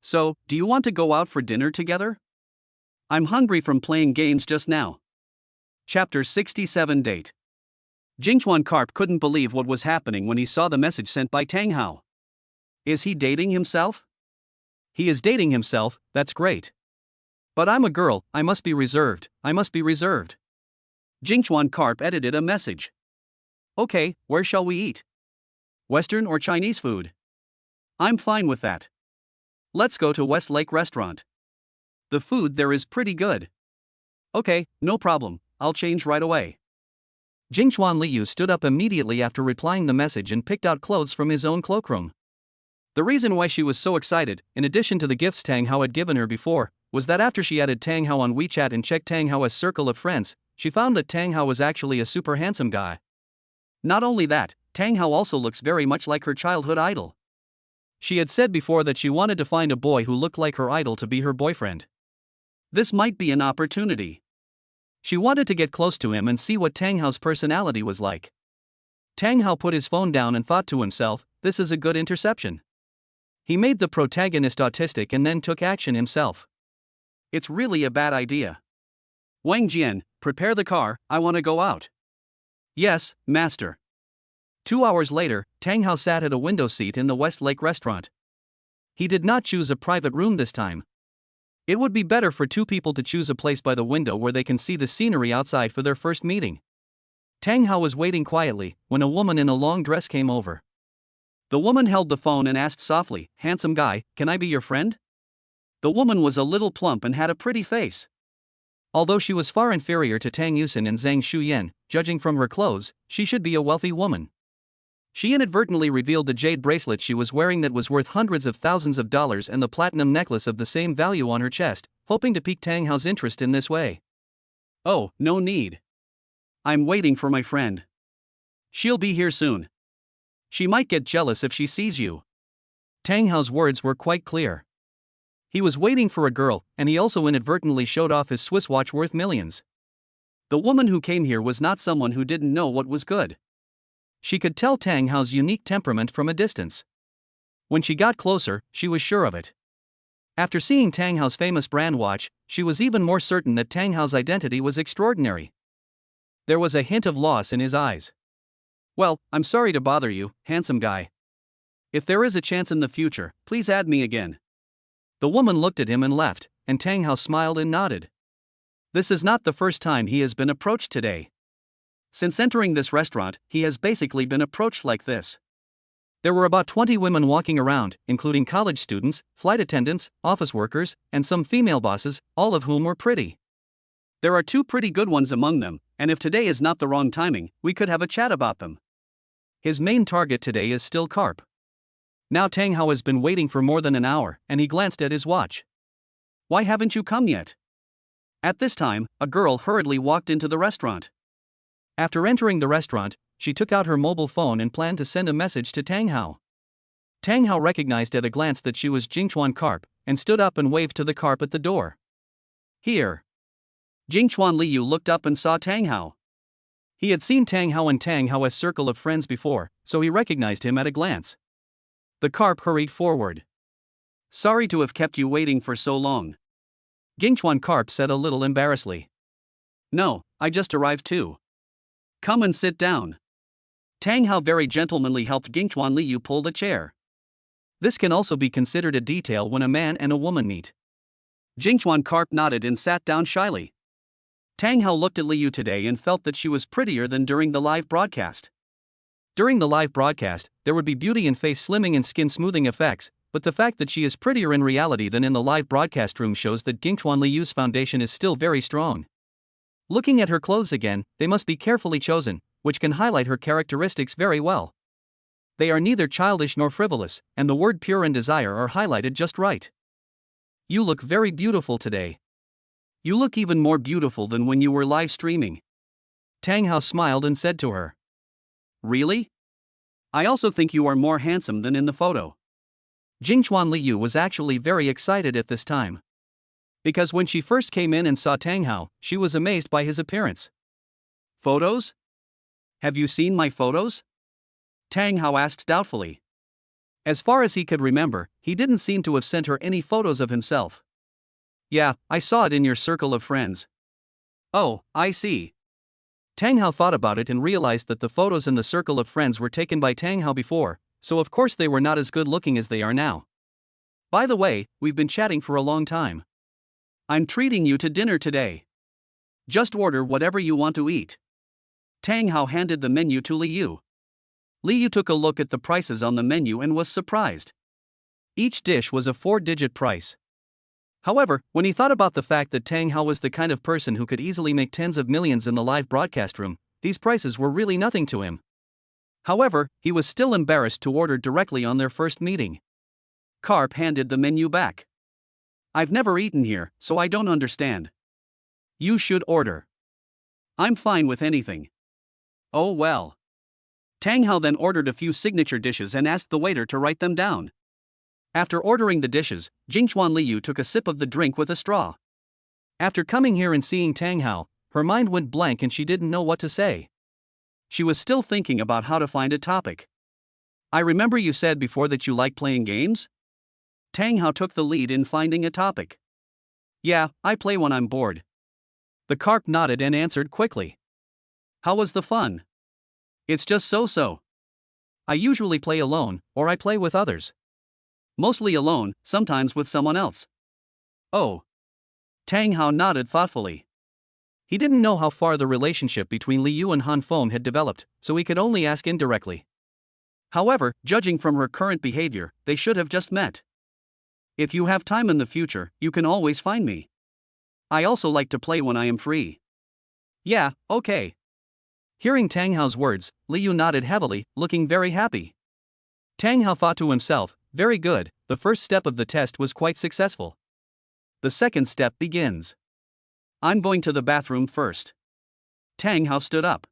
So, do you want to go out for dinner together? I'm hungry from playing games just now. Chapter 67 Date. Jingchuan Carp couldn't believe what was happening when he saw the message sent by Tang Hao. Is he dating himself? He is dating himself, that's great. But I'm a girl, I must be reserved. Jingchuan Carp edited a message. Okay, where shall we eat? Western or Chinese food? I'm fine with that. Let's go to West Lake Restaurant. The food there is pretty good. Okay, no problem, I'll change right away. Jingchuan Liu stood up immediately after replying the message and picked out clothes from his own cloakroom. The reason why she was so excited, in addition to the gifts Tang Hao had given her before, was that after she added Tang Hao on WeChat and checked Tang Hao's circle of friends, she found that Tang Hao was actually a super handsome guy. Not only that, Tang Hao also looks very much like her childhood idol. She had said before that she wanted to find a boy who looked like her idol to be her boyfriend. This might be an opportunity. She wanted to get close to him and see what Tang Hao's personality was like. Tang Hao put his phone down and thought to himself, this is a good interception. He made the protagonist autistic and then took action himself. It's really a bad idea. Wang Jian, prepare the car, I want to go out. Yes, master. 2 hours later, Tang Hao sat at a window seat in the Westlake restaurant. He did not choose a private room this time. It would be better for two people to choose a place by the window where they can see the scenery outside for their first meeting. Tang Hao was waiting quietly when a woman in a long dress came over. The woman held the phone and asked softly, "Handsome guy, can I be your friend?" The woman was a little plump and had a pretty face. Although she was far inferior to Tang Yusin and Zhang Shuyan, judging from her clothes, she should be a wealthy woman. She inadvertently revealed the jade bracelet she was wearing that was worth hundreds of thousands of dollars and the platinum necklace of the same value on her chest, hoping to pique Tang Hao's interest in this way. "Oh, no need. I'm waiting for my friend. She'll be here soon. She might get jealous if she sees you." Tang Hao's words were quite clear. He was waiting for a girl, and he also inadvertently showed off his Swiss watch worth millions. The woman who came here was not someone who didn't know what was good. She could tell Tang Hao's unique temperament from a distance. When she got closer, she was sure of it. After seeing Tang Hao's famous brand watch, she was even more certain that Tang Hao's identity was extraordinary. There was a hint of loss in his eyes. "Well, I'm sorry to bother you, handsome guy. If there is a chance in the future, please add me again." The woman looked at him and left, and Tang Hao smiled and nodded. This is not the first time he has been approached today. Since entering this restaurant, he has basically been approached like this. There were about 20 women walking around, including college students, flight attendants, office workers, and some female bosses, all of whom were pretty. There are two pretty good ones among them, and if today is not the wrong timing, we could have a chat about them. His main target today is still carp. Now Tang Hao has been waiting for more than an hour, and he glanced at his watch. "Why haven't you come yet?" At this time, a girl hurriedly walked into the restaurant. After entering the restaurant, she took out her mobile phone and planned to send a message to Tang Hao. Tang Hao recognized at a glance that she was Jingchuan Carp, and stood up and waved to the carp at the door. "Here." Jingchuan Liu looked up and saw Tang Hao. He had seen Tang Hao in Tang Hao's circle of friends before, so he recognized him at a glance. The carp hurried forward. "Sorry to have kept you waiting for so long." Jingchuan Carp said a little embarrassedly. "No, I just arrived too. Come and sit down." Tang Hao very gentlemanly helped Jingchuan Liu pull the chair. This can also be considered a detail when a man and a woman meet. Jingchuan Carp nodded and sat down shyly. Tang Hao looked at Liu today and felt that she was prettier than during the live broadcast. During the live broadcast, there would be beauty in face slimming and skin smoothing effects, but the fact that she is prettier in reality than in the live broadcast room shows that Jingchuan Liu's foundation is still very strong. Looking at her clothes again, they must be carefully chosen, which can highlight her characteristics very well. They are neither childish nor frivolous, and the word pure and desire are highlighted just right. "You look very beautiful today. You look even more beautiful than when you were live streaming." Tang Hao smiled and said to her. "Really? I also think you are more handsome than in the photo." Jingchuan Liu was actually very excited at this time. Because when she first came in and saw Tang Hao, she was amazed by his appearance. "Photos? Have you seen my photos?" Tang Hao asked doubtfully. As far as he could remember, he didn't seem to have sent her any photos of himself. "Yeah, I saw it in your circle of friends." "Oh, I see." Tang Hao thought about it and realized that the photos in the circle of friends were taken by Tang Hao before, so of course they were not as good looking as they are now. "By the way, we've been chatting for a long time. I'm treating you to dinner today. Just order whatever you want to eat." Tang Hao handed the menu to Liu. Liu took a look at the prices on the menu and was surprised. Each dish was a 4-digit price. However, when he thought about the fact that Tang Hao was the kind of person who could easily make tens of millions in the live broadcast room, these prices were really nothing to him. However, he was still embarrassed to order directly on their first meeting. Carp handed the menu back. "I've never eaten here, so I don't understand." "You should order." "I'm fine with anything." "Oh well." Tang Hao then ordered a few signature dishes and asked the waiter to write them down. After ordering the dishes, Jingchuan Liu took a sip of the drink with a straw. After coming here and seeing Tang Hao, her mind went blank and she didn't know what to say. She was still thinking about how to find a topic. I remember you said before that you like playing games? Tang Hao took the lead in finding a topic. Yeah, I play when I'm bored. The carp nodded and answered quickly. How was the fun? It's just so-so. I usually play alone, or I play with others. Mostly alone, sometimes with someone else. Oh. Tang Hao nodded thoughtfully. He didn't know how far the relationship between Liu and Han Feng had developed, so he could only ask indirectly. However, judging from her current behavior, they should have just met. If you have time in the future, you can always find me. I also like to play when I am free. Yeah, okay. Hearing Tang Hao's words, Liu nodded heavily, looking very happy. Tang Hao thought to himself, very good, the first step of the test was quite successful. The second step begins. I'm going to the bathroom first. Tang Hao stood up.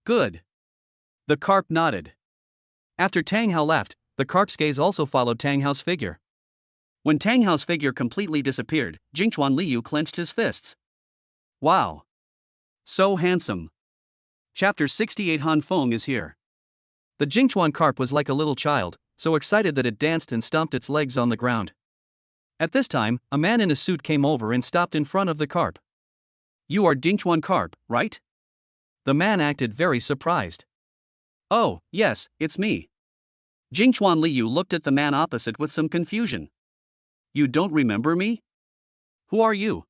Good. The carp nodded. After Tang Hao left, the carp's gaze also followed Tang Hao's figure. When Tang Hao's figure completely disappeared, Jingchuan Liu clenched his fists. Wow. So handsome. Chapter 68 Han Feng is here. The Jingchuan carp was like a little child, so excited that it danced and stomped its legs on the ground. At this time, a man in a suit came over and stopped in front of the carp. You are Jingchuan carp, right? The man acted very surprised. Oh, yes, it's me. Jingchuan Liu looked at the man opposite with some confusion. You don't remember me? Who are you?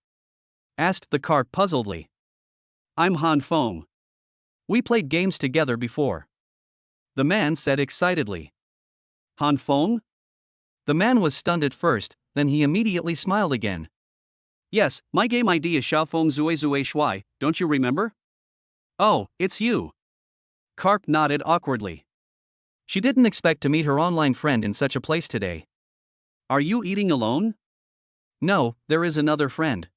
Asked the carp puzzledly. I'm Han Feng. We played games together before. The man said excitedly. Han Feng? The man was stunned at first, then he immediately smiled again. Yes, my game ID is Xiaofeng Zui Zui Shui, don't you remember? Oh, it's you. Carp nodded awkwardly. She didn't expect to meet her online friend in such a place today. Are you eating alone? No, there is another friend.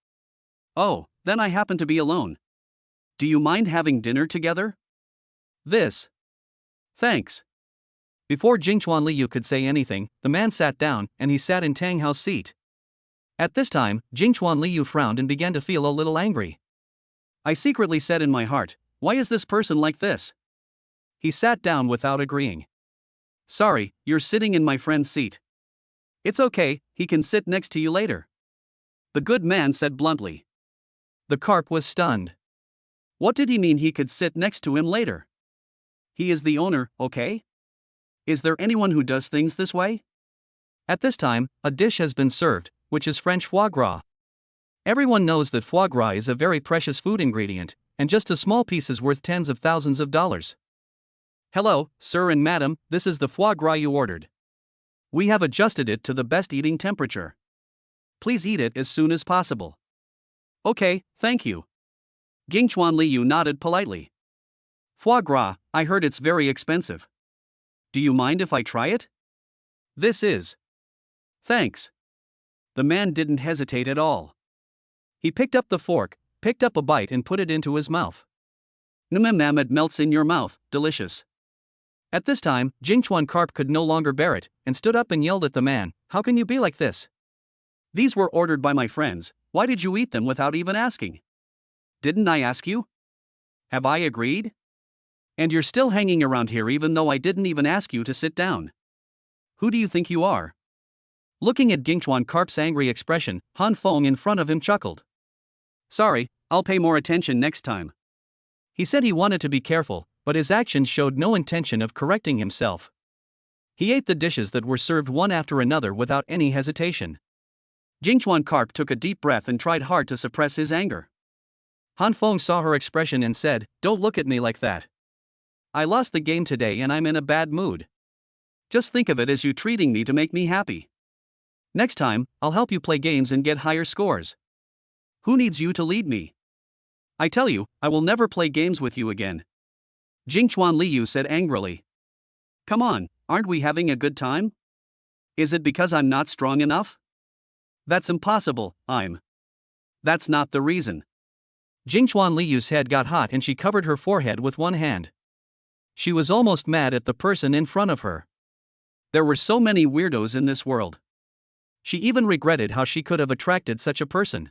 Oh, then I happen to be alone. Do you mind having dinner together? This. Thanks. Before Jingchuan Liu could say anything, the man sat down, and he sat in Tang Hao's seat. At this time, Jingchuan Liu frowned and began to feel a little angry. I secretly said in my heart, why is this person like this? He sat down without agreeing. Sorry, you're sitting in my friend's seat. It's okay, he can sit next to you later. The good man said bluntly. The carp was stunned. What did he mean he could sit next to him later? He is the owner, okay? Is there anyone who does things this way? At this time, a dish has been served, which is French foie gras. Everyone knows that foie gras is a very precious food ingredient, and just a small piece is worth tens of thousands of dollars. Hello, sir and madam, this is the foie gras you ordered. We have adjusted it to the best eating temperature. Please eat it as soon as possible. Okay, thank you. Jingchuan Liu nodded politely. Foie gras, I heard it's very expensive. Do you mind if I try it? This is. Thanks. The man didn't hesitate at all. He picked up the fork, picked up a bite and put it into his mouth. Nam, it melts in your mouth, delicious. At this time, Jingchuan carp could no longer bear it, and stood up and yelled at the man, how can you be like this? These were ordered by my friends, why did you eat them without even asking? Didn't I ask you? Have I agreed? And you're still hanging around here even though I didn't even ask you to sit down. Who do you think you are? Looking at Jingchuan carp's angry expression, Han Feng in front of him chuckled. Sorry, I'll pay more attention next time. He said he wanted to be careful, but his actions showed no intention of correcting himself. He ate the dishes that were served one after another without any hesitation. Jingchuan carp took a deep breath and tried hard to suppress his anger. Han Feng saw her expression and said, don't look at me like that. I lost the game today and I'm in a bad mood. Just think of it as you treating me to make me happy. Next time, I'll help you play games and get higher scores. Who needs you to lead me? I tell you, I will never play games with you again. Jingchuan Liu said angrily. Come on, aren't we having a good time? Is it because I'm not strong enough? That's impossible, That's not the reason. Jingchuan Liu's head got hot and she covered her forehead with one hand. She was almost mad at the person in front of her. There were so many weirdos in this world. She even regretted how she could have attracted such a person.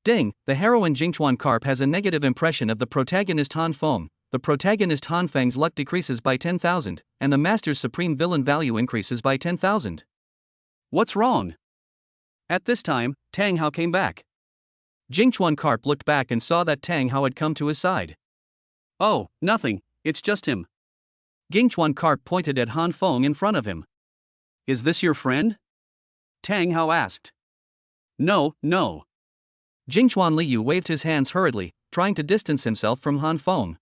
Ding, the heroine Jingchuan Carp has a negative impression of the protagonist Han Feng. The protagonist Han Feng's luck decreases by 10,000, and the master's supreme villain value increases by 10,000. What's wrong? At this time, Tang Hao came back. Jingchuan Carp looked back and saw that Tang Hao had come to his side. Oh, nothing, it's just him. Jingchuan Carp pointed at Han Feng in front of him. Is this your friend? Tang Hao asked. No, no. Jingchuan Liu waved his hands hurriedly, trying to distance himself from Han Feng.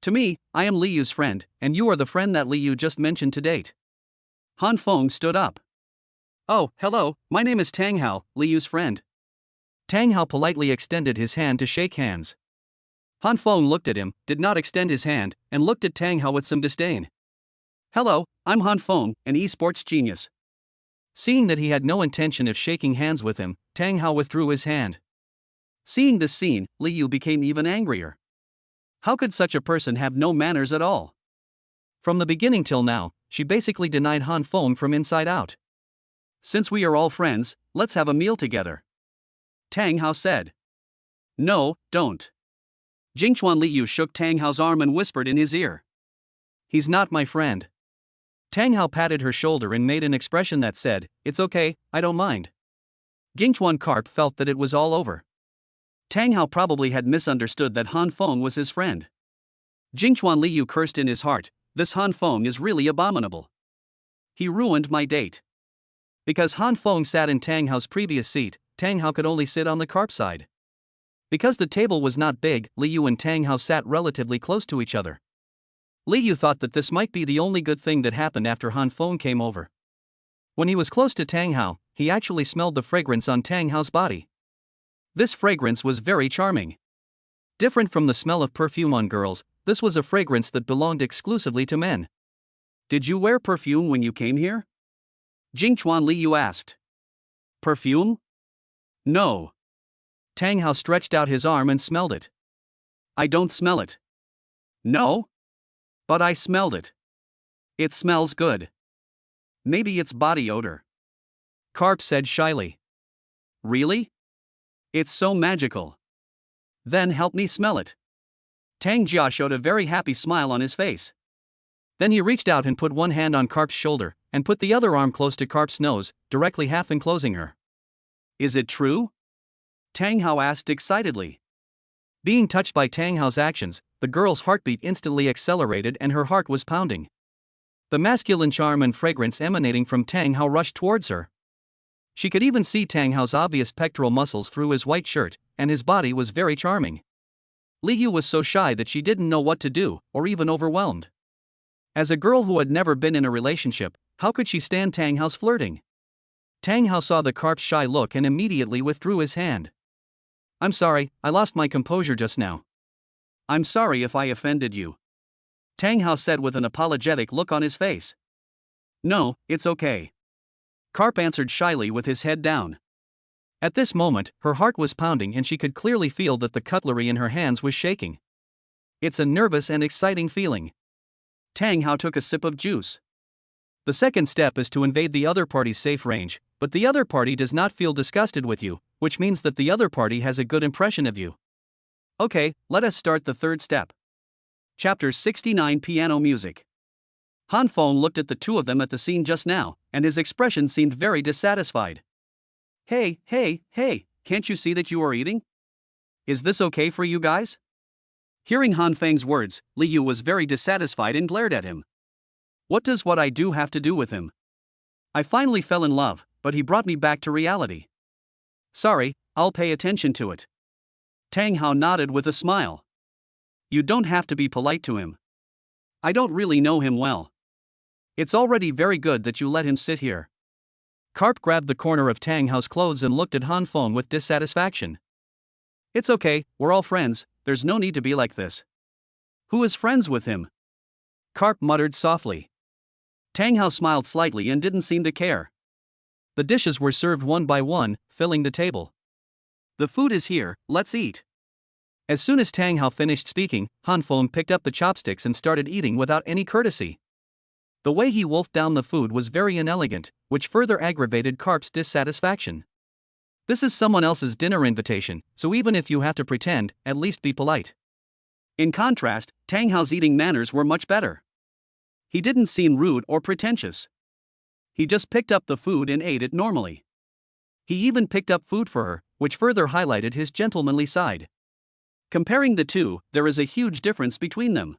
To me, I am Liyu's friend, and you are the friend that Liu just mentioned to date. Han Feng stood up. Oh, hello, my name is Tang Hao, Liyu's friend. Tang Hao politely extended his hand to shake hands. Han Feng looked at him, did not extend his hand, and looked at Tang Hao with some disdain. Hello, I'm Han Feng, an esports genius. Seeing that he had no intention of shaking hands with him, Tang Hao withdrew his hand. Seeing this scene, Liu became even angrier. How could such a person have no manners at all? From the beginning till now, she basically denied Han Feng from inside out. Since we are all friends, let's have a meal together. Tang Hao said. No, don't. Jingchuan Liu shook Tang Hao's arm and whispered in his ear. He's not my friend. Tang Hao patted her shoulder and made an expression that said, it's okay, I don't mind. Jingchuan Carp felt that it was all over. Tang Hao probably had misunderstood that Han Feng was his friend. Jingchuan Liu cursed in his heart, this Han Feng is really abominable. He ruined my date. Because Han Feng sat in Tang Hao's previous seat, Tang Hao could only sit on the Carp side. Because the table was not big, Liu and Tang Hao sat relatively close to each other. Liu thought that this might be the only good thing that happened after Han Feng came over. When he was close to Tang Hao, he actually smelled the fragrance on Tang Hao's body. This fragrance was very charming. Different from the smell of perfume on girls, this was a fragrance that belonged exclusively to men. Did you wear perfume when you came here? Jingchuan Liu asked. Perfume? No. Tang Hao stretched out his arm and smelled it. I don't smell it. No? But I smelled it. It smells good. Maybe it's body odor. Carp said shyly. Really? It's so magical. Then help me smell it. Tang Jia showed a very happy smile on his face. Then he reached out and put one hand on Carp's shoulder, and put the other arm close to Carp's nose, directly half enclosing her. Is it true? Tang Hao asked excitedly. Being touched by Tang Hao's actions, the girl's heartbeat instantly accelerated and her heart was pounding. The masculine charm and fragrance emanating from Tang Hao rushed towards her. She could even see Tang Hao's obvious pectoral muscles through his white shirt, and his body was very charming. Liu was so shy that she didn't know what to do, or even overwhelmed. As a girl who had never been in a relationship, how could she stand Tang Hao's flirting? Tang Hao saw the Carp's shy look and immediately withdrew his hand. I'm sorry, I lost my composure just now. I'm sorry if I offended you. Tang Hao said with an apologetic look on his face. No, it's okay. Carp answered shyly with his head down. At this moment, her heart was pounding and she could clearly feel that the cutlery in her hands was shaking. It's a nervous and exciting feeling. Tang Hao took a sip of juice. The second step is to invade the other party's safe range, but the other party does not feel disgusted with you, which means that the other party has a good impression of you. Okay, let us start the third step. Chapter 69 Piano Music. Han Feng looked at the two of them at the scene just now, and his expression seemed very dissatisfied. Hey, can't you see that you are eating? Is this okay for you guys? Hearing Han Feng's words, Liu was very dissatisfied and glared at him. What does what I do have to do with him? I finally fell in love, but he brought me back to reality. Sorry, I'll pay attention to it. Tang Hao nodded with a smile. You don't have to be polite to him. I don't really know him well. It's already very good that you let him sit here. Carp grabbed the corner of Tang Hao's clothes and looked at Han Feng with dissatisfaction. It's okay, we're all friends, there's no need to be like this. Who is friends with him? Carp muttered softly. Tang Hao smiled slightly and didn't seem to care. The dishes were served one by one, filling the table. The food is here, let's eat. As soon as Tang Hao finished speaking, Han Feng picked up the chopsticks and started eating without any courtesy. The way he wolfed down the food was very inelegant, which further aggravated Karp's dissatisfaction. This is someone else's dinner invitation, so even if you have to pretend, at least be polite. In contrast, Tang Hao's eating manners were much better. He didn't seem rude or pretentious. He just picked up the food and ate it normally. He even picked up food for her, which further highlighted his gentlemanly side. Comparing the two, there is a huge difference between them.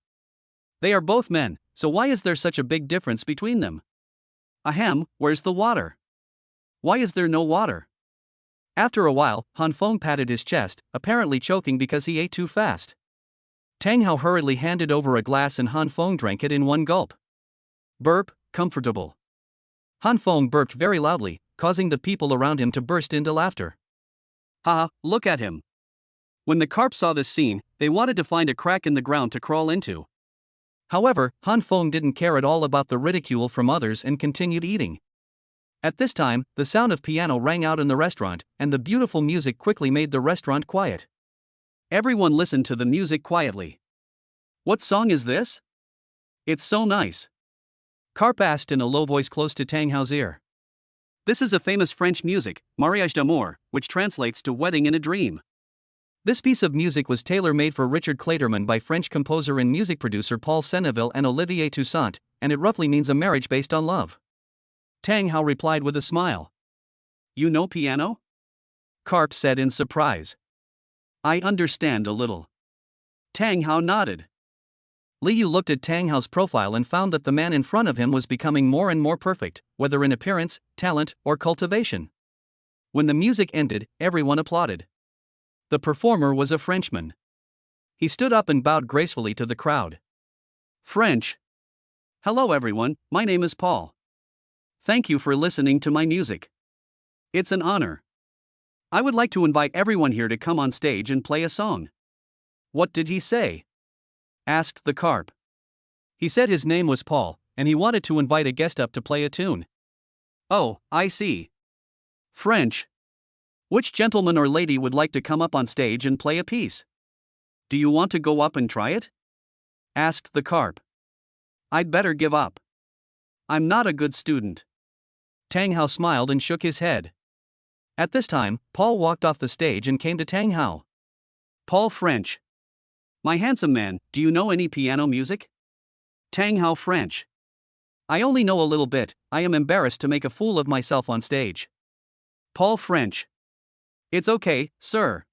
They are both men, so why is there such a big difference between them? Ahem, where's the water? Why is there no water? After a while, Han Feng patted his chest, apparently choking because he ate too fast. Tang Hao hurriedly handed over a glass and Han Feng drank it in one gulp. Burp, comfortable. Han Feng burped very loudly, causing the people around him to burst into laughter. Haha, look at him. When the carp saw this scene, they wanted to find a crack in the ground to crawl into. However, Han Feng didn't care at all about the ridicule from others and continued eating. At this time, the sound of piano rang out in the restaurant, and the beautiful music quickly made the restaurant quiet. Everyone listened to the music quietly. What song is this? It's so nice. Carp asked in a low voice close to Tang Hao's ear. This is a famous French music, Mariage d'amour, which translates to wedding in a dream. This piece of music was tailor-made for Richard Clayderman by French composer and music producer Paul Senneville and Olivier Toussaint, and it roughly means a marriage based on love. Tang Hao replied with a smile. You know piano? Carp said in surprise. I understand a little. Tang Hao nodded. Liu looked at Tang Hao's profile and found that the man in front of him was becoming more and more perfect, whether in appearance, talent, or cultivation. When the music ended, everyone applauded. The performer was a Frenchman. He stood up and bowed gracefully to the crowd. French. Hello everyone, my name is Paul. Thank you for listening to my music. It's an honor. I would like to invite everyone here to come on stage and play a song. What did he say? Asked the carp. He said his name was Paul, and he wanted to invite a guest up to play a tune. Oh, I see. French. Which gentleman or lady would like to come up on stage and play a piece? Do you want to go up and try it? Asked the carp. I'd better give up. I'm not a good student. Tang Hao smiled and shook his head. At this time, Paul walked off the stage and came to Tang Hao. Paul French. My handsome man, do you know any piano music? Tang Hao French. I only know a little bit, I am embarrassed to make a fool of myself on stage. Paul French. It's okay, sir.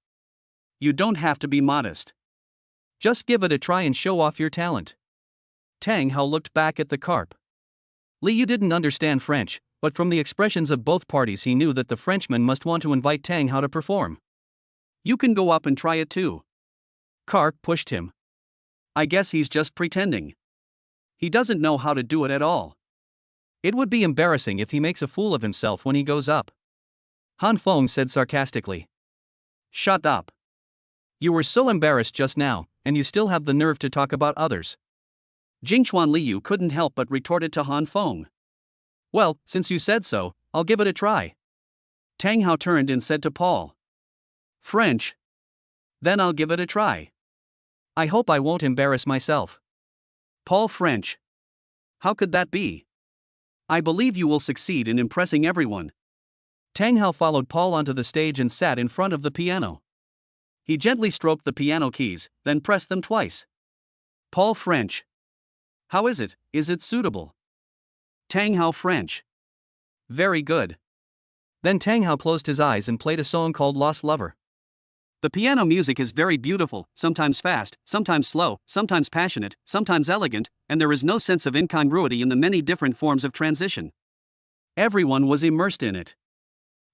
You don't have to be modest. Just give it a try and show off your talent. Tang Hao looked back at the carp. Liu didn't understand French, but from the expressions of both parties he knew that the Frenchman must want to invite Tang Hao to perform. You can go up and try it too. Carp pushed him. I guess he's just pretending. He doesn't know how to do it at all. It would be embarrassing if he makes a fool of himself when he goes up. Han Feng said sarcastically. Shut up. You were so embarrassed just now, and you still have the nerve to talk about others. Jingchuan Liu couldn't help but retorted to Han Feng. Well, since you said so, I'll give it a try. Tang Hao turned and said to Paul. French. Then I'll give it a try. I hope I won't embarrass myself. Paul French. How could that be? I believe you will succeed in impressing everyone. Tang Hao followed Paul onto the stage and sat in front of the piano. He gently stroked the piano keys, then pressed them twice. Paul French. How is it? Is it suitable? Tang Hao French. Very good. Then Tang Hao closed his eyes and played a song called Lost Lover. The piano music is very beautiful, sometimes fast, sometimes slow, sometimes passionate, sometimes elegant, and there is no sense of incongruity in the many different forms of transition. Everyone was immersed in it.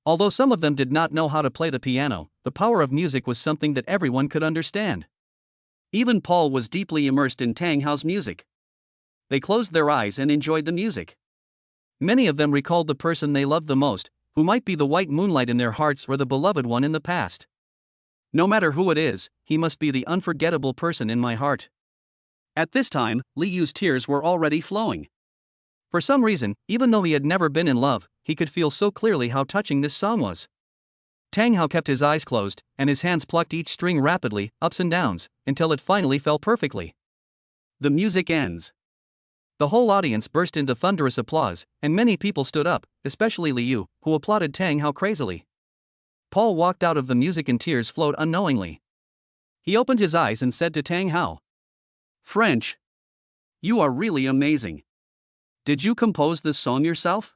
Although some of them did not know how to play the piano, the power of music was something that everyone could understand. Even Paul was deeply immersed in Tang Hao's music. They closed their eyes and enjoyed the music. Many of them recalled the person they loved the most, who might be the white moonlight in their hearts or the beloved one in the past. No matter who it is, he must be the unforgettable person in my heart. At this time, Liu's tears were already flowing. For some reason, even though he had never been in love, he could feel so clearly how touching this song was. Tang Hao kept his eyes closed, and his hands plucked each string rapidly, ups and downs, until it finally fell perfectly. The music ends. The whole audience burst into thunderous applause, and many people stood up, especially Liu, who applauded Tang Hao crazily. Paul walked out of the music and tears flowed unknowingly. He opened his eyes and said to Tang Hao, "French. You are really amazing. Did you compose this song yourself?"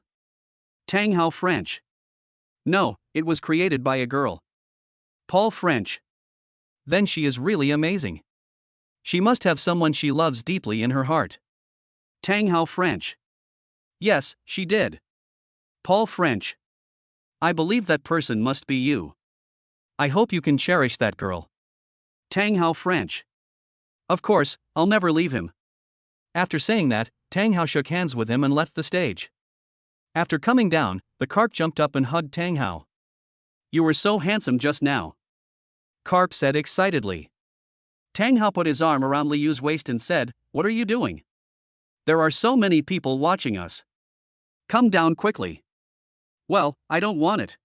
Tang Hao French. "No, it was created by a girl." Paul French. "Then she is really amazing. She must have someone she loves deeply in her heart." Tang Hao French. "Yes, she did." Paul French. "I believe that person must be you." "I hope you can cherish that girl." Tang Hao French. "Of course, I'll never leave him." After saying that, Tang Hao shook hands with him and left the stage. After coming down, the carp jumped up and hugged Tang Hao. "You were so handsome just now," Carp said excitedly. Tang Hao put his arm around Liu's waist and said, "What are you doing? There are so many people watching us. Come down quickly." "Well, I don't want it."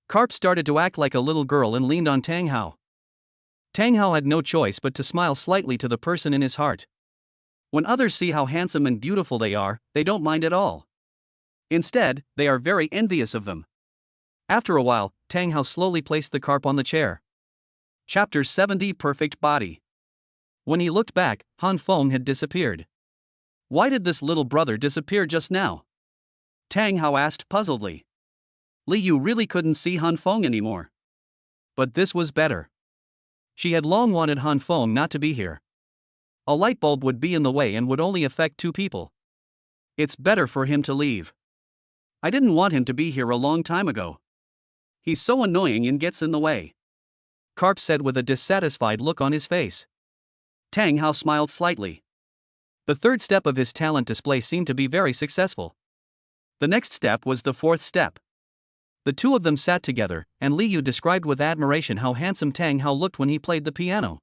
Carp started to act like a little girl and leaned on Tang Hao. Tang Hao had no choice but to smile slightly to the person in his heart. When others see how handsome and beautiful they are, they don't mind at all. Instead, they are very envious of them. After a while, Tang Hao slowly placed the carp on the chair. Chapter 70 Perfect Body. When he looked back, Han Feng had disappeared. Why did this little brother disappear just now? Tang Hao asked puzzledly. Liu really couldn't see Han Feng anymore. But this was better. She had long wanted Han Feng not to be here. A light bulb would be in the way and would only affect 2 people. It's better for him to leave. I didn't want him to be here a long time ago. He's so annoying and gets in the way. Carp said with a dissatisfied look on his face. Tang Hao smiled slightly. The third step of his talent display seemed to be very successful. The next step was the fourth step. The two of them sat together, and Liu described with admiration how handsome Tang Hao looked when he played the piano.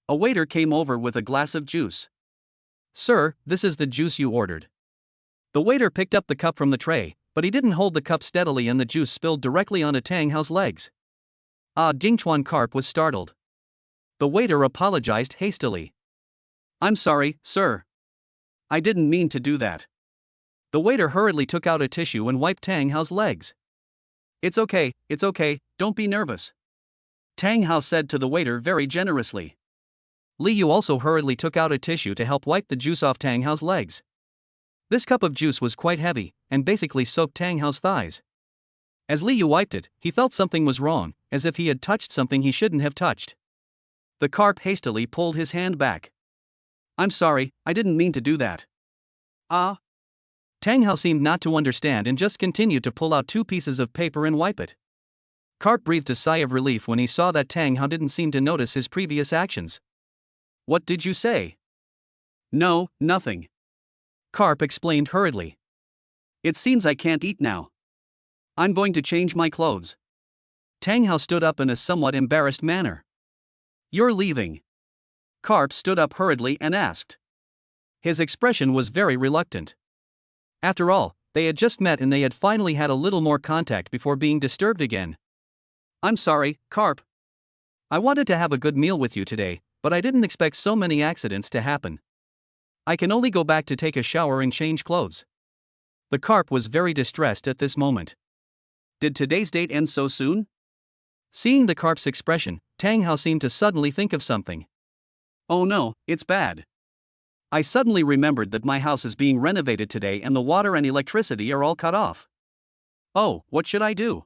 A waiter came over with a glass of juice. "Sir, this is the juice you ordered." The waiter picked up the cup from the tray, but he didn't hold the cup steadily and the juice spilled directly onto Tang Hao's legs. Dingchuan Carp was startled. The waiter apologized hastily. "I'm sorry, sir. I didn't mean to do that." The waiter hurriedly took out a tissue and wiped Tang Hao's legs. It's okay, don't be nervous," Tang Hao said to the waiter very generously. Liu also hurriedly took out a tissue to help wipe the juice off Tang Hao's legs. This cup of juice was quite heavy, and basically soaked Tang Hao's thighs. As Liu wiped it, he felt something was wrong, as if he had touched something he shouldn't have touched. The carp hastily pulled his hand back. "I'm sorry, I didn't mean to do that." Tang Hao seemed not to understand and just continued to pull out 2 pieces of paper and wipe it. Carp breathed a sigh of relief when he saw that Tang Hao didn't seem to notice his previous actions. "What did you say?" "No, nothing," Carp explained hurriedly. "It seems I can't eat now. I'm going to change my clothes." Tang Hao stood up in a somewhat embarrassed manner. "You're leaving?" Carp stood up hurriedly and asked. His expression was very reluctant. After all, they had just met and they had finally had a little more contact before being disturbed again. "I'm sorry, Carp. I wanted to have a good meal with you today, but I didn't expect so many accidents to happen. I can only go back to take a shower and change clothes." The carp was very distressed at this moment. "Did today's date end so soon?" Seeing the carp's expression, Tang Hao seemed to suddenly think of something. "Oh no, it's bad. I suddenly remembered that my house is being renovated today and the water and electricity are all cut off. Oh, what should I do?"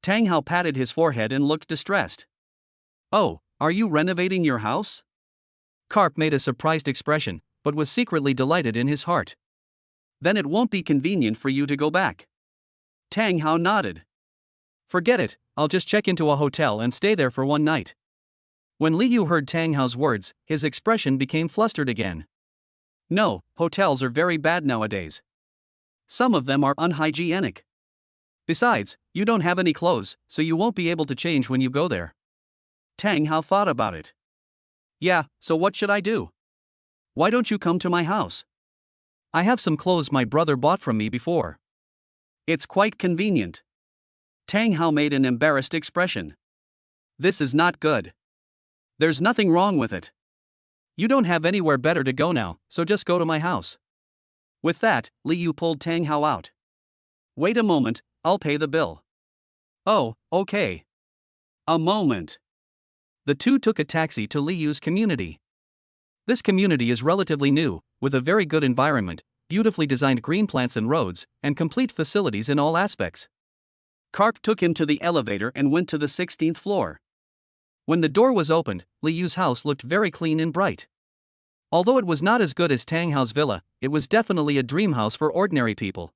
Tang Hao patted his forehead and looked distressed. "Oh, are you renovating your house?" Carp made a surprised expression, but was secretly delighted in his heart. "Then it won't be convenient for you to go back." Tang Hao nodded. "Forget it, I'll just check into a hotel and stay there for 1 night." When Liu heard Tang Hao's words, his expression became flustered again. "No, hotels are very bad nowadays. Some of them are unhygienic. Besides, you don't have any clothes, so you won't be able to change when you go there." Tang Hao thought about it. "Yeah, so what should I do? Why don't you come to my house? I have some clothes my brother bought from me before." "It's quite convenient." Tang Hao made an embarrassed expression. "This is not good. There's nothing wrong with it. You don't have anywhere better to go now, so just go to my house. With that, Li Yu pulled Tang Hao out. Wait a moment, I'll pay the bill. Oh, okay. A moment. The two took a taxi to Li Yu's community. This community is relatively new, with a very good environment, beautifully designed green plants and roads, and complete facilities in all aspects. Carp took him to the elevator and went to the 16th floor. When the door was opened, Li Yu's house looked very clean and bright. Although it was not as good as Tang Hao's villa, it was definitely a dream house for ordinary people.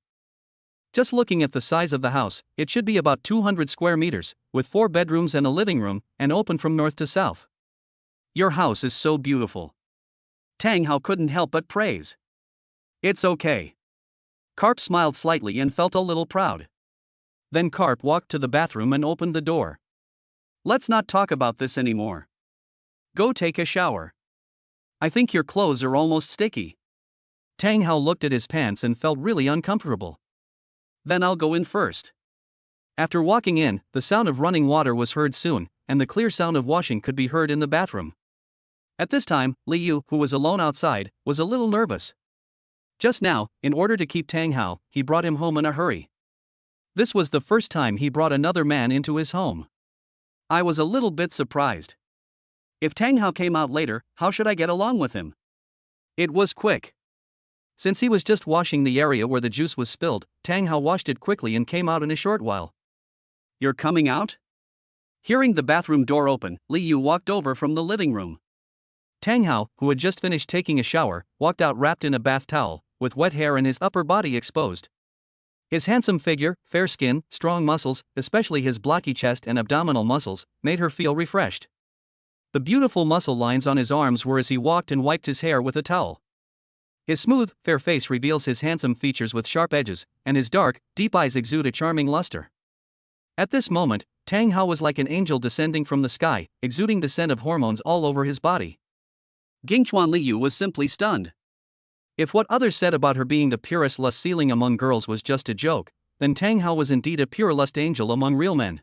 Just looking at the size of the house, it should be about 200 square meters, with 4 bedrooms and a living room, and open from north to south. Your house is so beautiful. Tang Hao couldn't help but praise. It's okay. Carp smiled slightly and felt a little proud. Then Carp walked to the bathroom and opened the door. Let's not talk about this anymore. Go take a shower. I think your clothes are almost sticky. Tang Hao looked at his pants and felt really uncomfortable. Then I'll go in first. After walking in, the sound of running water was heard soon, and the clear sound of washing could be heard in the bathroom. At this time, Li Yu, who was alone outside, was a little nervous. Just now, in order to keep Tang Hao, he brought him home in a hurry. This was the first time he brought another man into his home. I was a little bit surprised. If Tang Hao came out later, how should I get along with him? It was quick. Since he was just washing the area where the juice was spilled, Tang Hao washed it quickly and came out in a short while. You're coming out? Hearing the bathroom door open, Li Yu walked over from the living room. Tang Hao, who had just finished taking a shower, walked out wrapped in a bath towel, with wet hair and his upper body exposed. His handsome figure, fair skin, strong muscles, especially his blocky chest and abdominal muscles, made her feel refreshed. The beautiful muscle lines on his arms were as he walked and wiped his hair with a towel. His smooth, fair face reveals his handsome features with sharp edges, and his dark, deep eyes exude a charming luster. At this moment, Tang Hao was like an angel descending from the sky, exuding the scent of hormones all over his body. Gingchuan Li Yu was simply stunned. If what others said about her being the purest lust ceiling among girls was just a joke, then Tang Hao was indeed a pure lust angel among real men.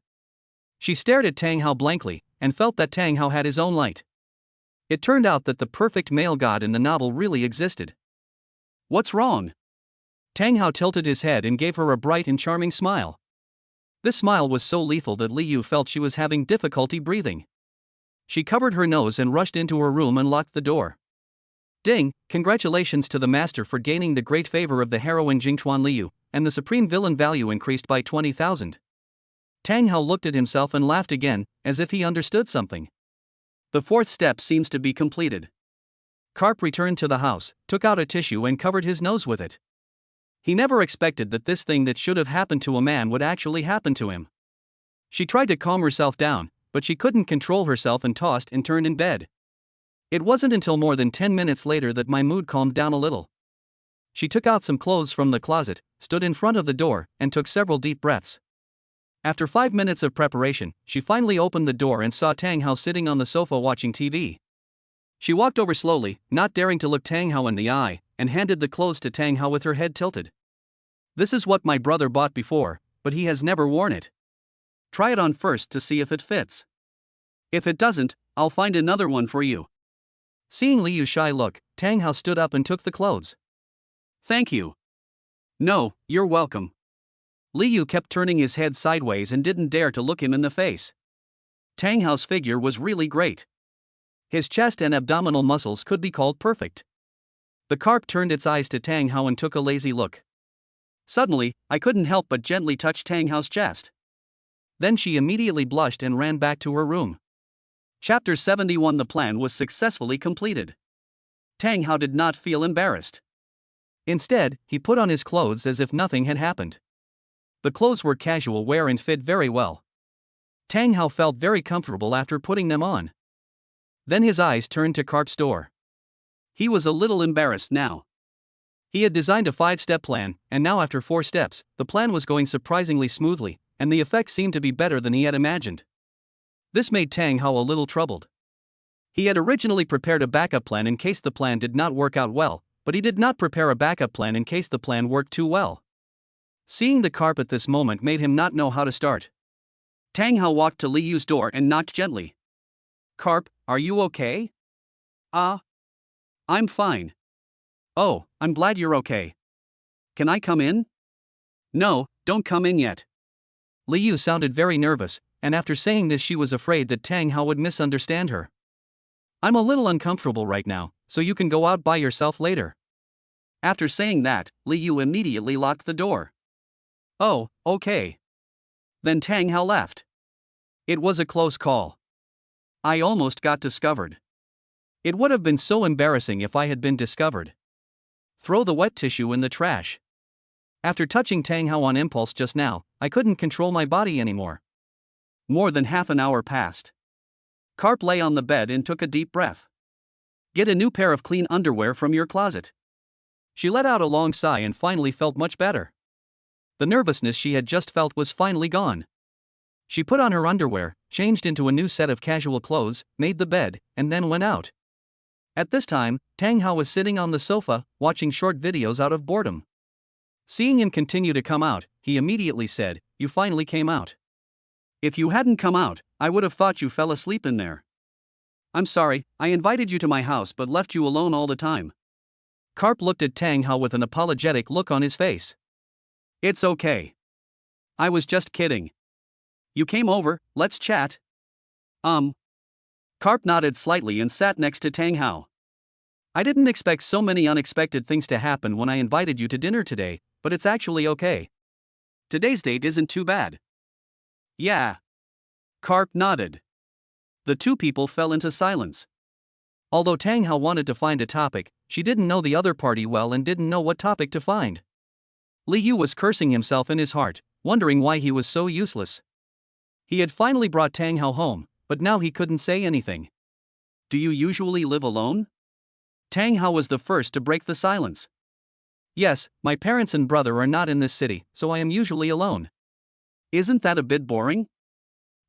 She stared at Tang Hao blankly, and felt that Tang Hao had his own light. It turned out that the perfect male god in the novel really existed. What's wrong? Tang Hao tilted his head and gave her a bright and charming smile. This smile was so lethal that Li Yu felt she was having difficulty breathing. She covered her nose and rushed into her room and locked the door. Ding! Congratulations to the master for gaining the great favor of the heroine Jingchuan Li Yu, and the supreme villain value increased by 20,000. Tang Hao looked at himself and laughed again, as if he understood something. The 4th step seems to be completed. Carp returned to the house, took out a tissue and covered his nose with it. He never expected that this thing that should have happened to a man would actually happen to him. She tried to calm herself down, but she couldn't control herself and tossed and turned in bed. It wasn't until more than 10 minutes later that my mood calmed down a little. She took out some clothes from the closet, stood in front of the door, and took several deep breaths. After 5 minutes of preparation, she finally opened the door and saw Tang Hao sitting on the sofa watching TV. She walked over slowly, not daring to look Tang Hao in the eye, and handed the clothes to Tang Hao with her head tilted. This is what my brother bought before, but he has never worn it. Try it on first to see if it fits. If it doesn't, I'll find another one for you. Seeing Li Yu's shy look, Tang Hao stood up and took the clothes. Thank you. No, you're welcome. Li Yu kept turning his head sideways and didn't dare to look him in the face. Tang Hao's figure was really great. His chest and abdominal muscles could be called perfect. The carp turned its eyes to Tang Hao and took a lazy look. Suddenly, I couldn't help but gently touch Tang Hao's chest. Then she immediately blushed and ran back to her room. Chapter 71. The plan was successfully completed. Tang Hao did not feel embarrassed. Instead, he put on his clothes as if nothing had happened. The clothes were casual wear and fit very well. Tang Hao felt very comfortable after putting them on. Then his eyes turned to Carp's door. He was a little embarrassed now. He had designed a 5-step plan, and now after 4 steps, the plan was going surprisingly smoothly, and the effect seemed to be better than he had imagined. This made Tang Hao a little troubled. He had originally prepared a backup plan in case the plan did not work out well, but he did not prepare a backup plan in case the plan worked too well. Seeing the carp at this moment made him not know how to start. Tang Hao walked to Li Yu's door and knocked gently. Carp, are you okay? I'm fine. Oh, I'm glad you're okay. Can I come in? No, don't come in yet. Liu sounded very nervous, and after saying this she was afraid that Tang Hao would misunderstand her. I'm a little uncomfortable right now, so you can go out by yourself later. After saying that, Liu immediately locked the door. Oh, okay. Then Tang Hao left. It was a close call. I almost got discovered. It would have been so embarrassing if I had been discovered. Throw the wet tissue in the trash. After touching Tang Hao on impulse just now, I couldn't control my body anymore. More than half an hour passed. Carp lay on the bed and took a deep breath. Get a new pair of clean underwear from your closet. She let out a long sigh and finally felt much better. The nervousness she had just felt was finally gone. She put on her underwear, changed into a new set of casual clothes, made the bed, and then went out. At this time, Tang Hao was sitting on the sofa, watching short videos out of boredom. Seeing him continue to come out, he immediately said, "You finally came out." If you hadn't come out, I would have thought you fell asleep in there. I'm sorry, I invited you to my house but left you alone all the time. Carp looked at Tang Hao with an apologetic look on his face. It's okay. I was just kidding. You came over, let's chat. Carp nodded slightly and sat next to Tang Hao. I didn't expect so many unexpected things to happen when I invited you to dinner today, but it's actually okay. Today's date isn't too bad. Yeah. Carp nodded. The two people fell into silence. Although Tang Hao wanted to find a topic, she didn't know the other party well and didn't know what topic to find. Liu was cursing himself in his heart, wondering why he was so useless. He had finally brought Tang Hao home, but now he couldn't say anything. Do you usually live alone? Tang Hao was the first to break the silence. Yes, my parents and brother are not in this city, so I am usually alone. Isn't that a bit boring?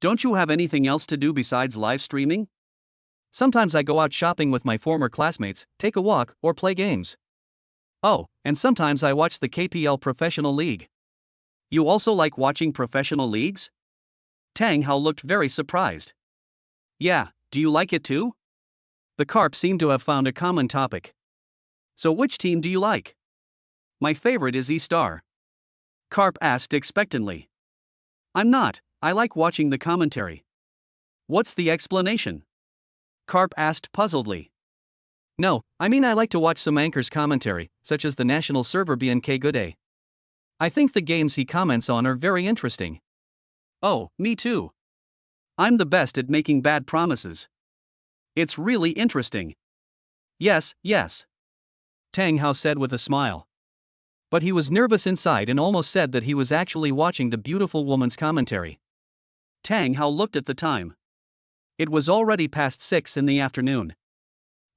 Don't you have anything else to do besides live streaming? Sometimes I go out shopping with my former classmates, take a walk, or play games. Oh, and sometimes I watch the KPL Professional League. You also like watching professional leagues? Tang Hao looked very surprised. Yeah, do you like it too? The Carp seemed to have found a common topic. So which team do you like? My favorite is E-Star. Carp asked expectantly. I'm not, I like watching the commentary. What's the explanation? Carp asked puzzledly. No, I mean I like to watch some anchors' commentary, such as the national server BNK Gooday. I think the games he comments on are very interesting. Oh, me too. I'm the best at making bad promises. It's really interesting. Yes, yes. Tang Hao said with a smile. But he was nervous inside and almost said that he was actually watching the beautiful woman's commentary. Tang Hao looked at the time. It was already past 6 in the afternoon.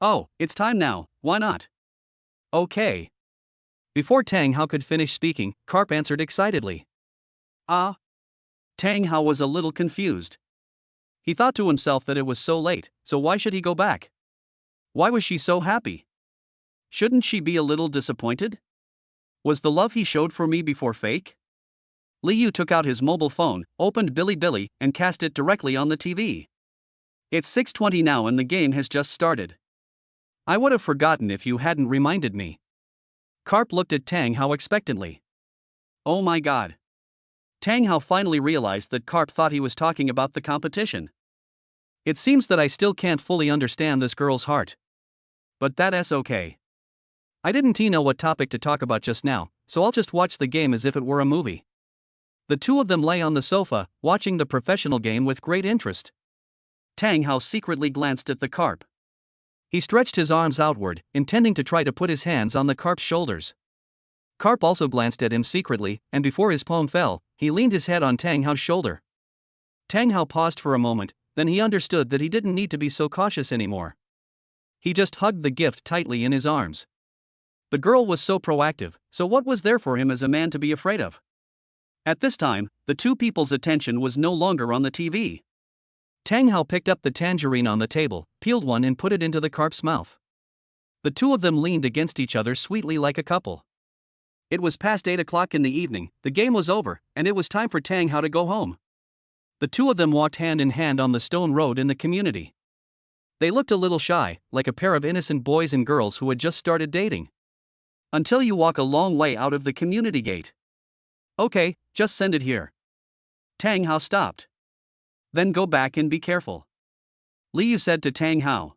Oh, it's time now, why not? Okay. Before Tang Hao could finish speaking, Carp answered excitedly. Ah. Tang Hao was a little confused. He thought to himself that it was so late, so why should he go back? Why was she so happy? Shouldn't she be a little disappointed? Was the love he showed for me before fake? Liu took out his mobile phone, opened Bilibili, and cast it directly on the TV. It's 6:20 now and the game has just started. I would have forgotten if you hadn't reminded me. Carp looked at Tang Hao expectantly. Oh my god. Tang Hao finally realized that Carp thought he was talking about the competition. It seems that I still can't fully understand this girl's heart. But that's okay. I didn't know what topic to talk about just now, so I'll just watch the game as if it were a movie. The two of them lay on the sofa, watching the professional game with great interest. Tang Hao secretly glanced at the Carp. He stretched his arms outward, intending to try to put his hands on the Carp's shoulders. Carp also glanced at him secretly, and before his palm fell, he leaned his head on Tang Hao's shoulder. Tang Hao paused for a moment, then he understood that he didn't need to be so cautious anymore. He just hugged the gift tightly in his arms. The girl was so proactive, so what was there for him as a man to be afraid of? At this time, the two people's attention was no longer on the TV. Tang Hao picked up the tangerine on the table, peeled one and put it into the Carp's mouth. The two of them leaned against each other sweetly like a couple. It was past 8 o'clock in the evening, the game was over, and it was time for Tang Hao to go home. The two of them walked hand in hand on the stone road in the community. They looked a little shy, like a pair of innocent boys and girls who had just started dating. Until you walk a long way out of the community gate. Okay, just send it here. Tang Hao stopped. Then go back and be careful. Liu said to Tang Hao.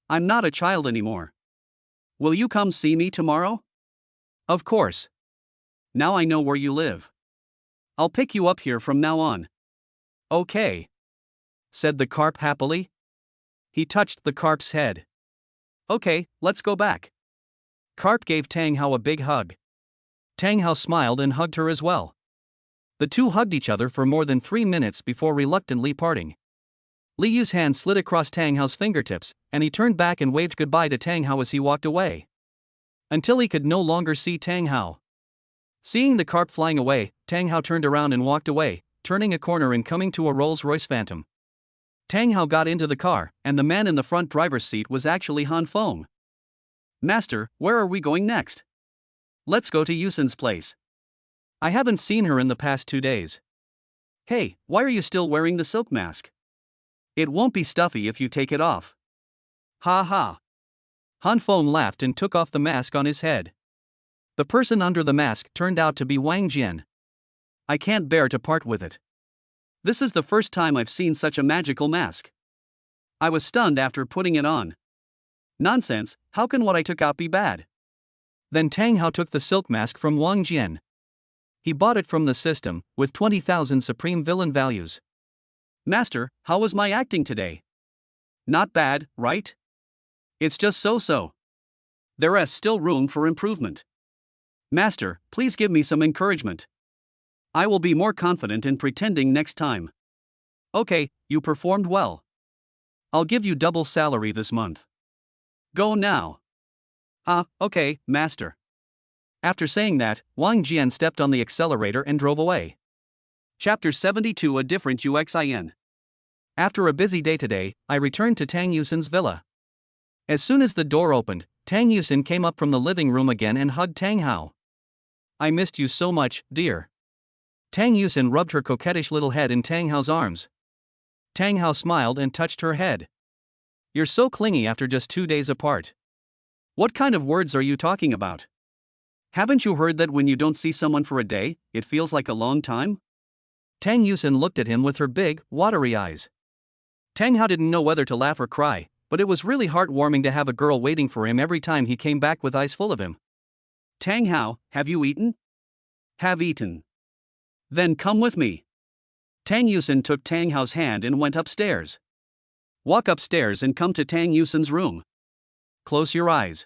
I'm not a child anymore. Will you come see me tomorrow? Of course. Now I know where you live. I'll pick you up here from now on. Okay, said the carp happily. He touched the carp's head. Okay, let's go back. Carp gave Tang Hao a big hug. Tang Hao smiled and hugged her as well. The two hugged each other for more than 3 minutes before reluctantly parting. Liu's hand slid across Tang Hao's fingertips, and he turned back and waved goodbye to Tang Hao as he walked away. Until he could no longer see Tang Hao. Seeing the carp flying away, Tang Hao turned around and walked away, turning a corner and coming to a Rolls-Royce Phantom. Tang Hao got into the car, and the man in the front driver's seat was actually Han Feng. Master, where are we going next? Let's go to Yusin's place. I haven't seen her in the past 2 days. Hey, why are you still wearing the silk mask? It won't be stuffy if you take it off. Ha ha. Han Feng laughed and took off the mask on his head. The person under the mask turned out to be Wang Jian. I can't bear to part with it. This is the first time I've seen such a magical mask. I was stunned after putting it on. Nonsense, how can what I took out be bad? Then Tang Hao took the silk mask from Wang Jian. He bought it from the system, with 20,000 supreme villain values. Master, how was my acting today? Not bad, right? It's just so-so. There is still room for improvement. Master, please give me some encouragement. I will be more confident in pretending next time. Okay, you performed well. I'll give you double salary this month. Go now. Okay, master. After saying that, Wang Jian stepped on the accelerator and drove away. Chapter 72 A Different UXIN. After a busy day today, I returned to Tang Yusin's villa. As soon as the door opened, Tang Yusin came up from the living room again and hugged Tang Hao. I missed you so much, dear. Tang Yusin rubbed her coquettish little head in Tang Hao's arms. Tang Hao smiled and touched her head. You're so clingy after just 2 days apart. What kind of words are you talking about? Haven't you heard that when you don't see someone for a day, it feels like a long time? Tang Yusin looked at him with her big, watery eyes. Tang Hao didn't know whether to laugh or cry, but it was really heartwarming to have a girl waiting for him every time he came back with eyes full of him. Tang Hao, have you eaten? Have eaten. Then come with me. Tang Yusin took Tang Hao's hand and went upstairs. Walk upstairs and come to Tang Yusin's room. Close your eyes.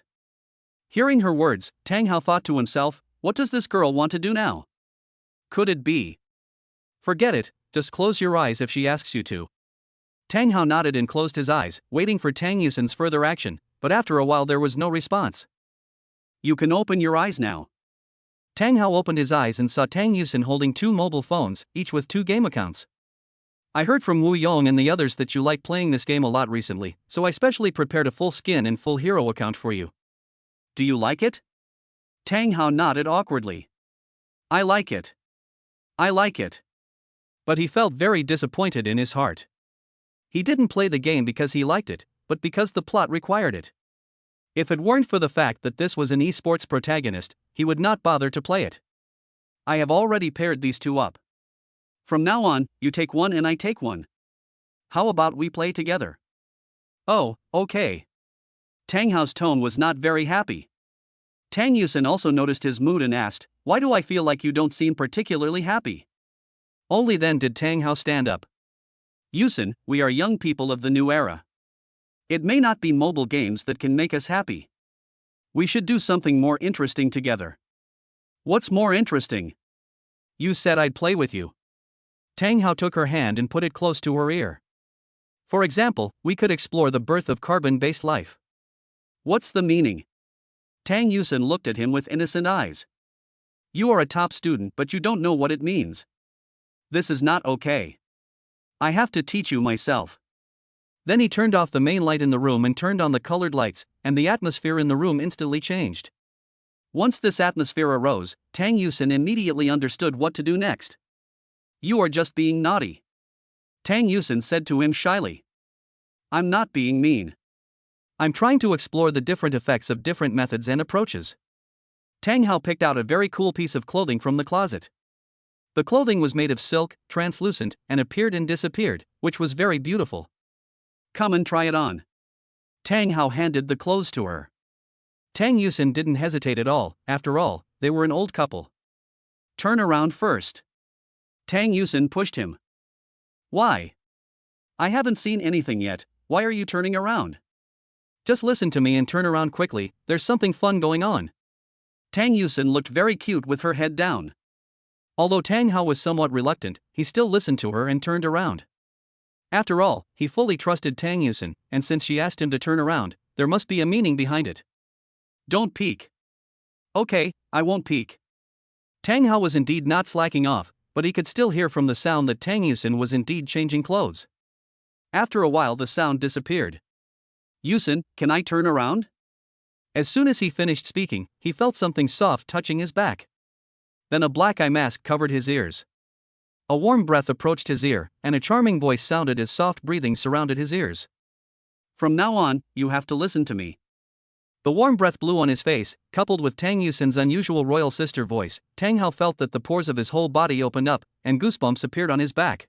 Hearing her words, Tang Hao thought to himself, what does this girl want to do now? Could it be? Forget it, just close your eyes if she asks you to. Tang Hao nodded and closed his eyes, waiting for Tang Yusin's further action, but after a while there was no response. You can open your eyes now. Tang Hao opened his eyes and saw Tang Yusin holding 2 mobile phones, each with 2 game accounts. I heard from Wu Yong and the others that you like playing this game a lot recently, so I specially prepared a full skin and full hero account for you. Do you like it? Tang Hao nodded awkwardly. I like it. I like it. But he felt very disappointed in his heart. He didn't play the game because he liked it, but because the plot required it. If it weren't for the fact that this was an esports protagonist, he would not bother to play it. I have already paired these 2 up. From now on, you take one and I take one. How about we play together? Oh, okay. Tang Hao's tone was not very happy. Tang Yusin also noticed his mood and asked, why do I feel like you don't seem particularly happy? Only then did Tang Hao stand up. Yusin, we are young people of the new era. It may not be mobile games that can make us happy. We should do something more interesting together. What's more interesting? You said I'd play with you. Tang Hao took her hand and put it close to her ear. For example, we could explore the birth of carbon-based life. What's the meaning? Tang Yusin looked at him with innocent eyes. You are a top student but you don't know what it means. This is not okay. I have to teach you myself. Then he turned off the main light in the room and turned on the colored lights, and the atmosphere in the room instantly changed. Once this atmosphere arose, Tang Yusin immediately understood what to do next. You are just being naughty. Tang Yusin said to him shyly. I'm not being mean. I'm trying to explore the different effects of different methods and approaches. Tang Hao picked out a very cool piece of clothing from the closet. The clothing was made of silk, translucent, and appeared and disappeared, which was very beautiful. Come and try it on. Tang Hao handed the clothes to her. Tang Yusin didn't hesitate at all, after all, they were an old couple. Turn around first. Tang Yusin pushed him. Why? I haven't seen anything yet, why are you turning around? Just listen to me and turn around quickly, there's something fun going on. Tang Yusin looked very cute with her head down. Although Tang Hao was somewhat reluctant, he still listened to her and turned around. After all, he fully trusted Tang Yusin, and since she asked him to turn around, there must be a meaning behind it. Don't peek. Okay, I won't peek. Tang Hao was indeed not slacking off, but he could still hear from the sound that Tang Yusin was indeed changing clothes. After a while the sound disappeared. Yusin, can I turn around? As soon as he finished speaking, he felt something soft touching his back. Then a black eye mask covered his ears. A warm breath approached his ear, and a charming voice sounded as soft breathing surrounded his ears. From now on, you have to listen to me. The warm breath blew on his face, coupled with Tang Yusin's unusual royal sister voice. Tang Hao felt that the pores of his whole body opened up, and goosebumps appeared on his back.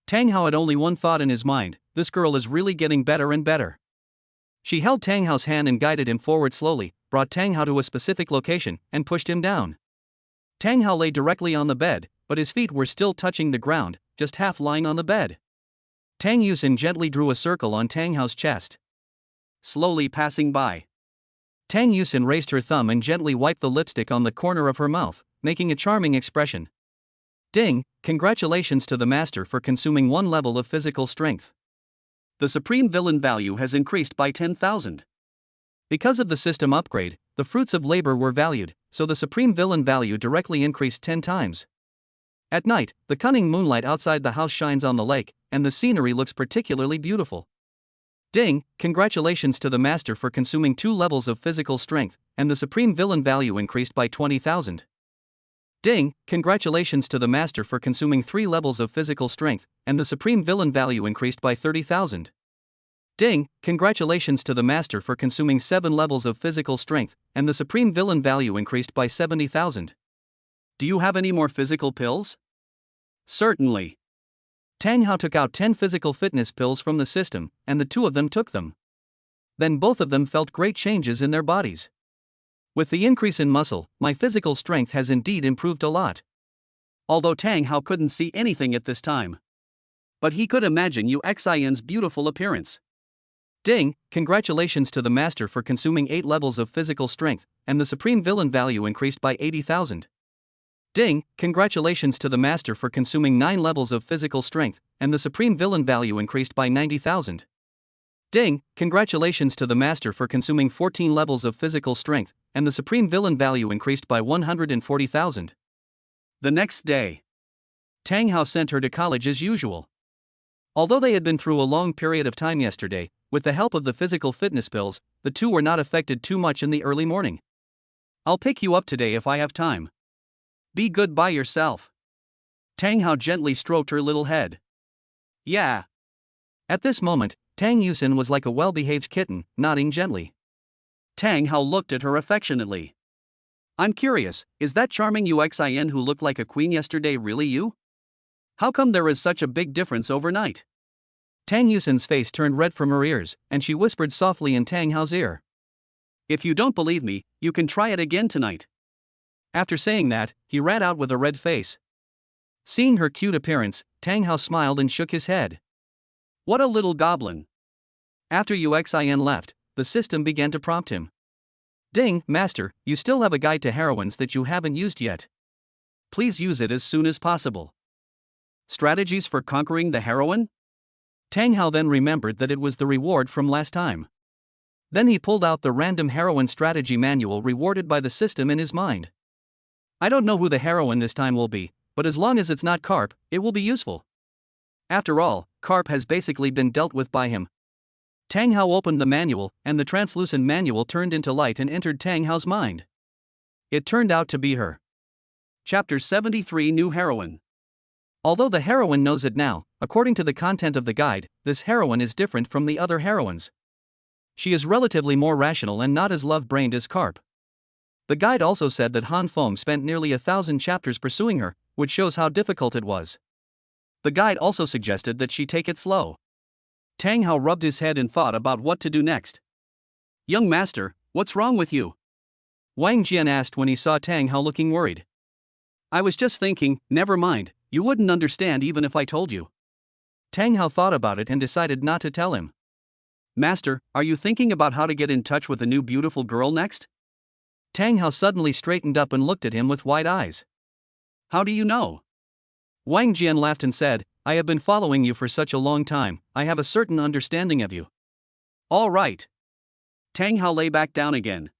Tang Hao had only one thought in his mind: this girl is really getting better and better. She held Tang Hao's hand and guided him forward slowly, brought Tang Hao to a specific location, and pushed him down. Tang Hao lay directly on the bed, but his feet were still touching the ground, just half lying on the bed. Tang Yusin gently drew a circle on Tang Hao's chest. Slowly passing by. Tang Yusin raised her thumb and gently wiped the lipstick on the corner of her mouth, making a charming expression. Ding, congratulations to the master for consuming 1 level of physical strength. The supreme villain value has increased by 10,000. Because of the system upgrade, the fruits of labor were valued, so the supreme villain value directly increased 10 times. At night, the cunning moonlight outside the house shines on the lake, and the scenery looks particularly beautiful. Ding, congratulations to the master for consuming 2 levels of physical strength, and the supreme villain value increased by 20,000. Ding, congratulations to the master for consuming 3 levels of physical strength, and the supreme villain value increased by 30,000. Ding, congratulations to the master for consuming 7 levels of physical strength, and the supreme villain value increased by 70,000. Do you have any more physical pills? Certainly. Tang Hao took out 10 physical fitness pills from the system, and the 2 of them took them. Then both of them felt great changes in their bodies. With the increase in muscle, my physical strength has indeed improved a lot. Although Tang Hao couldn't see anything at this time. But he could imagine Yuxin's beautiful appearance. Ding, congratulations to the master for consuming 8 levels of physical strength, and the supreme villain value increased by 80,000. Ding, congratulations to the master for consuming 9 levels of physical strength, and the supreme villain value increased by 90,000. Ding, congratulations to the master for consuming 14 levels of physical strength, and the supreme villain value increased by 140,000. The next day, Tang Hao sent her to college as usual. Although they had been through a long period of time yesterday, with the help of the physical fitness pills, the 2 were not affected too much in the early morning. I'll pick you up today if I have time. Be good by yourself. Tang Hao gently stroked her little head. Yeah. At this moment, Tang Yusin was like a well-behaved kitten, nodding gently. Tang Hao looked at her affectionately. I'm curious, is that charming Yuxin who looked like a queen yesterday really you? How come there is such a big difference overnight? Tang Yusin's face turned red from her ears, and she whispered softly in Tang Hao's ear. If you don't believe me, you can try it again tonight. After saying that, he ran out with a red face. Seeing her cute appearance, Tang Hao smiled and shook his head. What a little goblin. After Yuxin left, the system began to prompt him. Ding, master, you still have a guide to heroines that you haven't used yet. Please use it as soon as possible. Strategies for conquering the heroine? Tang Hao then remembered that it was the reward from last time. Then he pulled out the random heroine strategy manual rewarded by the system in his mind. I don't know who the heroine this time will be, but as long as it's not Carp, it will be useful. After all, Carp has basically been dealt with by him. Tang Hao opened the manual, and the translucent manual turned into light and entered Tang Hao's mind. It turned out to be her. Chapter 73 New Heroine. Although the heroine knows it now, according to the content of the guide, this heroine is different from the other heroines. She is relatively more rational and not as love-brained as Carp. The guide also said that Han Feng spent nearly 1,000 chapters pursuing her, which shows how difficult it was. The guide also suggested that she take it slow. Tang Hao rubbed his head and thought about what to do next. "Young master, what's wrong with you?" Wang Jian asked when he saw Tang Hao looking worried. "I was just thinking, never mind, you wouldn't understand even if I told you." Tang Hao thought about it and decided not to tell him. "Master, are you thinking about how to get in touch with a new beautiful girl next?" Tang Hao suddenly straightened up and looked at him with wide eyes. "How do you know?" Wang Jian laughed and said, "I have been following you for such a long time, I have a certain understanding of you." "All right." Tang Hao lay back down again.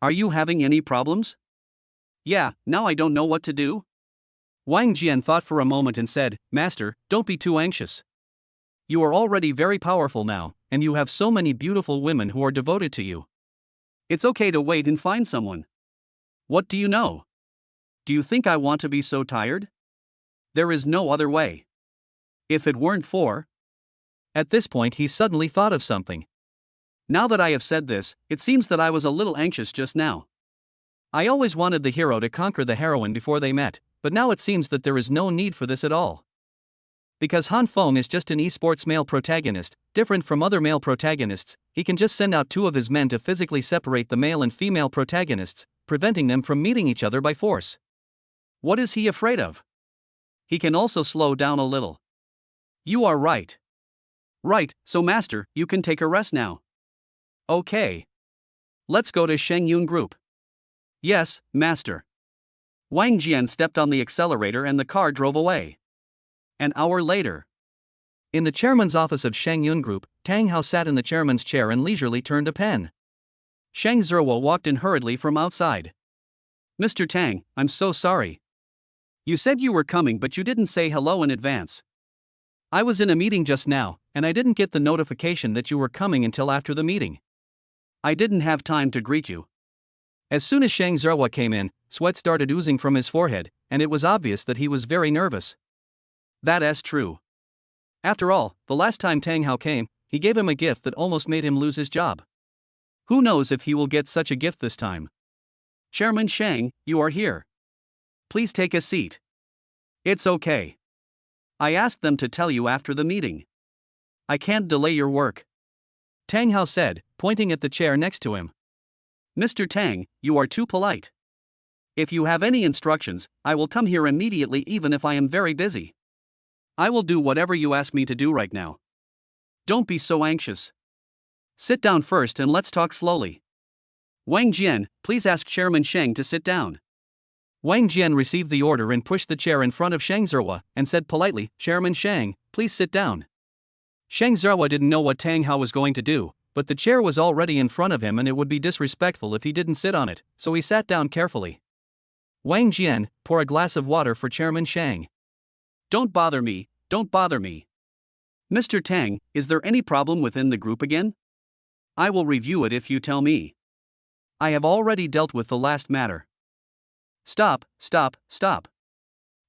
"Are you having any problems?" "Yeah, now I don't know what to do." Wang Jian thought for a moment and said, "Master, don't be too anxious. You are already very powerful now, and you have so many beautiful women who are devoted to you. It's okay to wait and find someone. What do you know? Do you think I want to be so tired? There is no other way. If it weren't for..." At this point he suddenly thought of something. "Now that I have said this, it seems that I was a little anxious just now. I always wanted the hero to conquer the heroine before they met, but now it seems that there is no need for this at all. Because Han Feng is just an esports male protagonist, different from other male protagonists, he can just send out 2 of his men to physically separate the male and female protagonists, preventing them from meeting each other by force. What is he afraid of? He can also slow down a little." "You are right." "Right, so master, you can take a rest now." "Okay. Let's go to Sheng Yun Group." "Yes, master." Wang Jian stepped on the accelerator and the car drove away. An hour later. In the chairman's office of Sheng Yun Group, Tang Hao sat in the chairman's chair and leisurely turned a pen. Shang Zerwa walked in hurriedly from outside. "Mr. Tang, I'm so sorry. You said you were coming but you didn't say hello in advance. I was in a meeting just now, and I didn't get the notification that you were coming until after the meeting. I didn't have time to greet you." As soon as Shang Zerwa came in, sweat started oozing from his forehead, and it was obvious that he was very nervous. That's true. After all, the last time Tang Hao came, he gave him a gift that almost made him lose his job. Who knows if he will get such a gift this time? "Chairman Shang, you are here. Please take a seat." "It's okay. I asked them to tell you after the meeting. I can't delay your work," Tang Hao said, pointing at the chair next to him. "Mr. Tang, you are too polite. If you have any instructions, I will come here immediately even if I am very busy. I will do whatever you ask me to do right now. Don't be so anxious. Sit down first and let's talk slowly. Wang Jian, please ask Chairman Sheng to sit down." Wang Jian received the order and pushed the chair in front of Shang Zerwa and said politely, "Chairman Sheng, please sit down." Shang Zerwa didn't know what Tang Hao was going to do, but the chair was already in front of him and it would be disrespectful if he didn't sit on it, so he sat down carefully. "Wang Jian, pour a glass of water for Chairman Shang." Don't bother me. "Mr. Tang, is there any problem within the group again? I will review it if you tell me. I have already dealt with the last matter." Stop.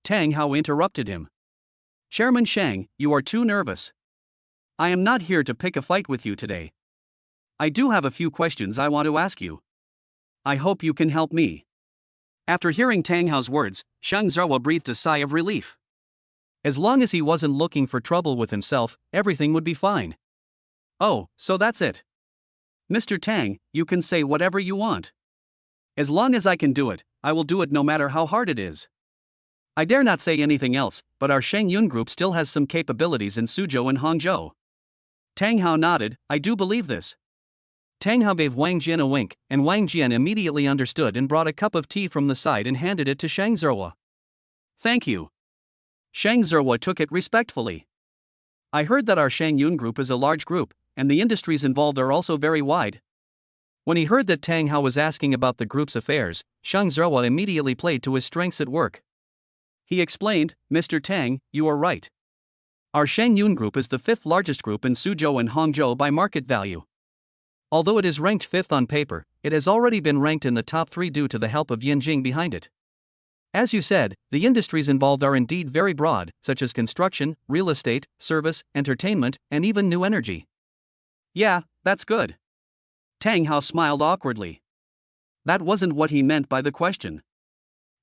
Tang Hao interrupted him. "Chairman Shang, you are too nervous. I am not here to pick a fight with you today. I do have a few questions I want to ask you. I hope you can help me." After hearing Tang Hao's words, Shang Zerwa breathed a sigh of relief. As long as he wasn't looking for trouble with himself, everything would be fine. "Oh, so that's it. Mr. Tang, you can say whatever you want. As long as I can do it, I will do it no matter how hard it is. I dare not say anything else, but our Sheng Yun Group still has some capabilities in Suzhou and Hangzhou." Tang Hao nodded, "I do believe this." Tang Hao gave Wang Jian a wink, and Wang Jian immediately understood and brought a cup of tea from the side and handed it to Shang Zerwa. "Thank you." Shang Zerwa took it respectfully. "I heard that our Sheng Yun Group is a large group, and the industries involved are also very wide." When he heard that Tang Hao was asking about the group's affairs, Shang Zerwa immediately played to his strengths at work. He explained, "Mr. Tang, you are right. Our Sheng Yun Group is the 5th largest group in Suzhou and Hangzhou by market value. Although it is ranked 5th on paper, it has already been ranked in the top 3 due to the help of Yanjing behind it. As you said, the industries involved are indeed very broad, such as construction, real estate, service, entertainment, and even new energy. Yeah, that's good. Tang Hao smiled awkwardly. That wasn't what he meant by the question.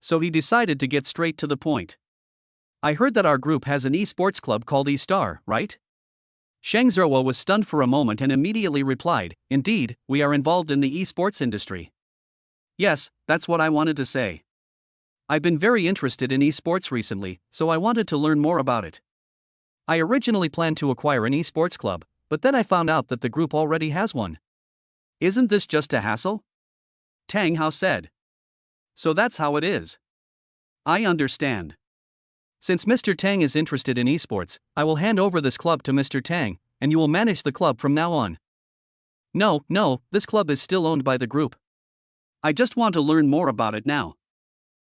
So he decided to get straight to the point. I heard that our group has an esports club called E-Star, right? Shang Zerwa was stunned for a moment and immediately replied, Indeed, we are involved in the esports industry. Yes, that's what I wanted to say. I've been very interested in esports recently, so I wanted to learn more about it. I originally planned to acquire an esports club, but then I found out that the group already has one. Isn't this just a hassle? Tang Hao said. So that's how it is. I understand. Since Mr. Tang is interested in esports, I will hand over this club to Mr. Tang, and you will manage the club from now on. No, this club is still owned by the group. I just want to learn more about it now.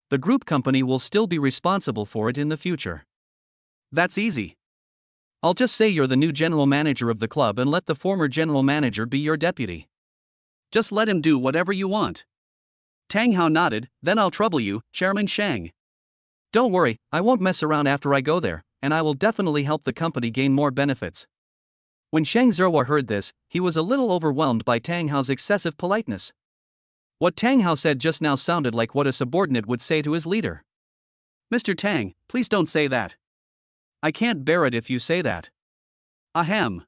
The group company will still be responsible for it in the future. That's easy. I'll just say you're the new general manager of the club and let the former general manager be your deputy. Just let him do whatever you want. Tang Hao nodded, then I'll trouble you, Chairman Shang. Don't worry, I won't mess around after I go there, and I will definitely help the company gain more benefits. When Shang Zerwa heard this, he was a little overwhelmed by Tang Hao's excessive politeness. What Tang Hao said just now sounded like what a subordinate would say to his leader. Mr. Tang, please don't say that. I can't bear it if you say that. Ahem.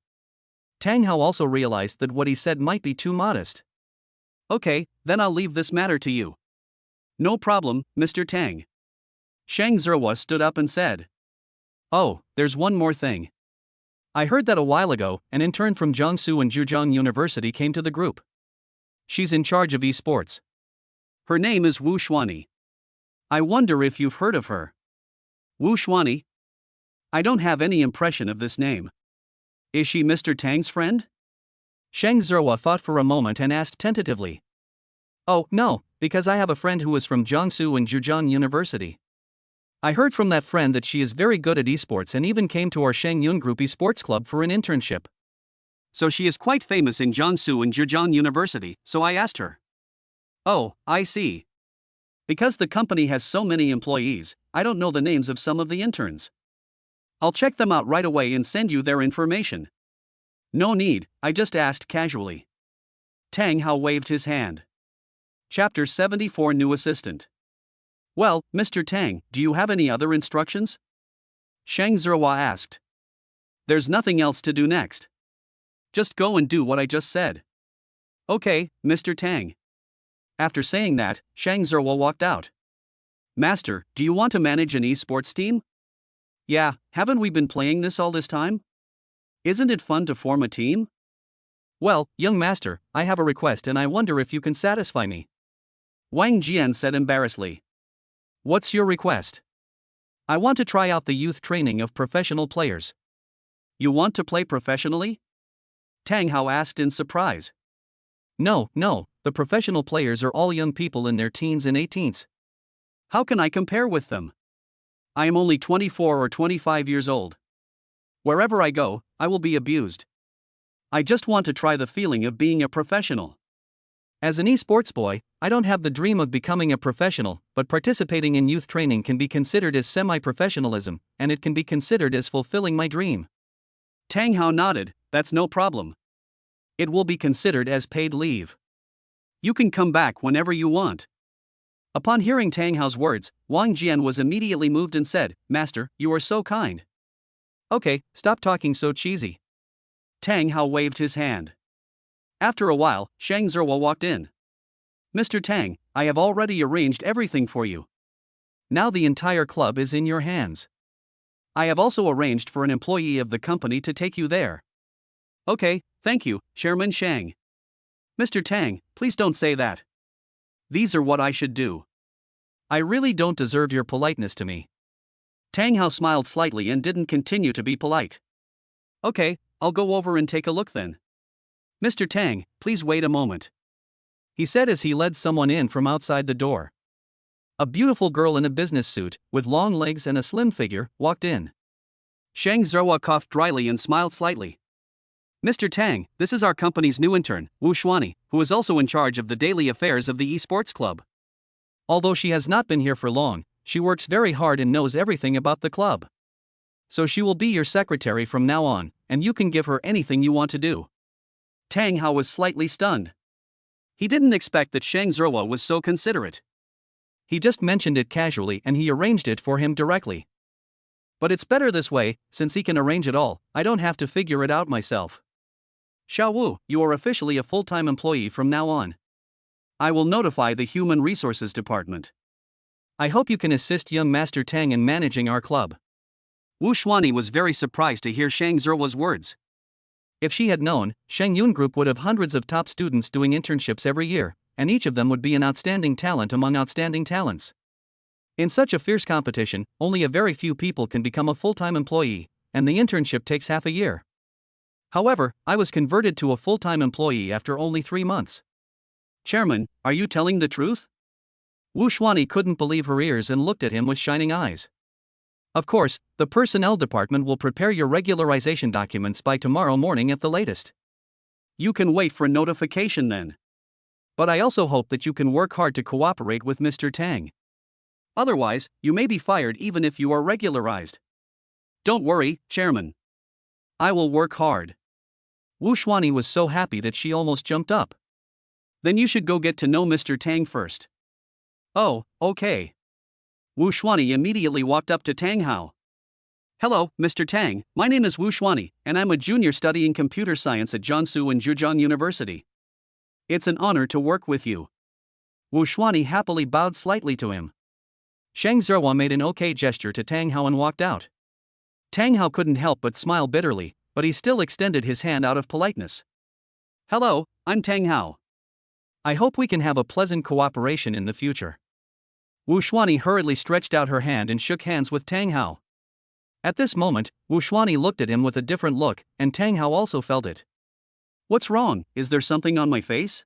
Tang Hao also realized that what he said might be too modest. Okay, then I'll leave this matter to you. No problem, Mr. Tang. Shang Zerwa stood up and said. Oh, there's one more thing. I heard that a while ago, an intern from Jiangsu and Zhejiang University came to the group. She's in charge of esports. Her name is Wu Xuani. I wonder if you've heard of her. Wu Xuani? I don't have any impression of this name. Is she Mr. Tang's friend? Shang Zerwa thought for a moment and asked tentatively. Oh, no, because I have a friend who is from Jiangsu and Zhejiang University. I heard from that friend that she is very good at esports and even came to our Shangyun Group esports club for an internship. So she is quite famous in Jiangsu and Zhejiang University, so I asked her. Oh, I see. Because the company has so many employees, I don't know the names of some of the interns. I'll check them out right away and send you their information. No need, I just asked casually. Tang Hao waved his hand. Chapter 74 New Assistant. Well, Mr. Tang, do you have any other instructions? Shang Zerwa asked. There's nothing else to do next. Just go and do what I just said. Okay, Mr. Tang. After saying that, Shang Zerwa walked out. Master, do you want to manage an esports team? Yeah, haven't we been playing this all this time? Isn't it fun to form a team? Well, young master, I have a request and I wonder if you can satisfy me. Wang Jian said embarrassedly. What's your request? I want to try out the youth training of professional players. You want to play professionally? Tang Hao asked in surprise. No, the professional players are all young people in their teens and 18s. How can I compare with them? I am only 24 or 25 years old. Wherever I go, I will be abused. I just want to try the feeling of being a professional. As an esports boy, I don't have the dream of becoming a professional, but participating in youth training can be considered as semi-professionalism, and it can be considered as fulfilling my dream. Tang Hao nodded, that's no problem. It will be considered as paid leave. You can come back whenever you want. Upon hearing Tang Hao's words, Wang Jian was immediately moved and said, Master, you are so kind. Okay, stop talking so cheesy. Tang Hao waved his hand. After a while, Shang Zerwa walked in. Mr. Tang, I have already arranged everything for you. Now the entire club is in your hands. I have also arranged for an employee of the company to take you there. Okay, thank you, Chairman Shang. Mr. Tang, please don't say that. These are what I should do. I really don't deserve your politeness to me. Tang Hao smiled slightly and didn't continue to be polite. Okay, I'll go over and take a look then. Mr. Tang, please wait a moment. He said as he led someone in from outside the door. A beautiful girl in a business suit, with long legs and a slim figure, walked in. Shang Zerwa coughed dryly and smiled slightly. Mr. Tang, this is our company's new intern, Wu Xuani, who is also in charge of the daily affairs of the esports club. Although she has not been here for long, she works very hard and knows everything about the club. So she will be your secretary from now on, and you can give her anything you want to do. Tang Hao was slightly stunned. He didn't expect that Shang Zerwa was so considerate. He just mentioned it casually and he arranged it for him directly. But it's better this way, since he can arrange it all, I don't have to figure it out myself. Xiao Wu, you are officially a full-time employee from now on. I will notify the Human Resources Department. I hope you can assist young Master Tang in managing our club. Wu Xuanyi was very surprised to hear Shang Zerwa's words. If she had known, Sheng Yun Group would have hundreds of top students doing internships every year, and each of them would be an outstanding talent among outstanding talents. In such a fierce competition, only a very few people can become a full-time employee, and the internship takes half a year. However, I was converted to a full-time employee after only 3 months. Chairman, are you telling the truth? Wu Xuanyi couldn't believe her ears and looked at him with shining eyes. Of course, the personnel department will prepare your regularization documents by tomorrow morning at the latest. You can wait for notification then. But I also hope that you can work hard to cooperate with Mr. Tang. Otherwise, you may be fired even if you are regularized. Don't worry, Chairman. I will work hard. Wu Xuanyi was so happy that she almost jumped up. Then you should go get to know Mr. Tang first. Oh, okay. Wu Xuanyi immediately walked up to Tang Hao. Hello, Mr. Tang, my name is Wu Xuanyi, and I'm a junior studying computer science at Jiangsu and Zhejiang University. It's an honor to work with you. Wu Xuanyi happily bowed slightly to him. Shang Zerwa made an okay gesture to Tang Hao and walked out. Tang Hao couldn't help but smile bitterly, but he still extended his hand out of politeness. Hello, I'm Tang Hao. I hope we can have a pleasant cooperation in the future. Wu Xuanyi hurriedly stretched out her hand and shook hands with Tang Hao. At this moment, Wu Xuanyi looked at him with a different look, and Tang Hao also felt it. What's wrong? Is there something on my face?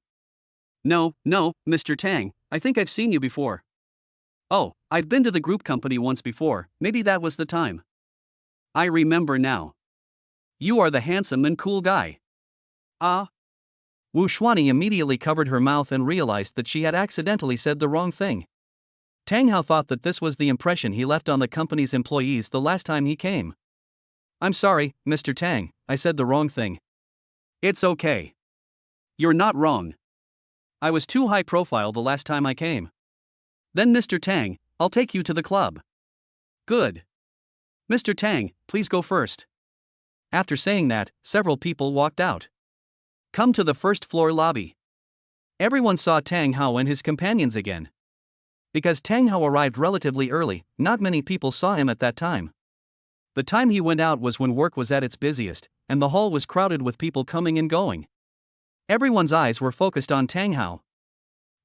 No, Mr. Tang, I think I've seen you before. Oh, I've been to the group company once before, maybe that was the time. I remember now. You are the handsome and cool guy. Ah. Wu Xuanyi immediately covered her mouth and realized that she had accidentally said the wrong thing. Tang Hao thought that this was the impression he left on the company's employees the last time he came. I'm sorry, Mr. Tang, I said the wrong thing. It's okay. You're not wrong. I was too high profile the last time I came. Then Mr. Tang, I'll take you to the club. Good. Mr. Tang, please go first. After saying that, several people walked out. Come to the first floor lobby. Everyone saw Tang Hao and his companions again. Because Tang Hao arrived relatively early, not many people saw him at that time. The time he went out was when work was at its busiest, and the hall was crowded with people coming and going. Everyone's eyes were focused on Tang Hao.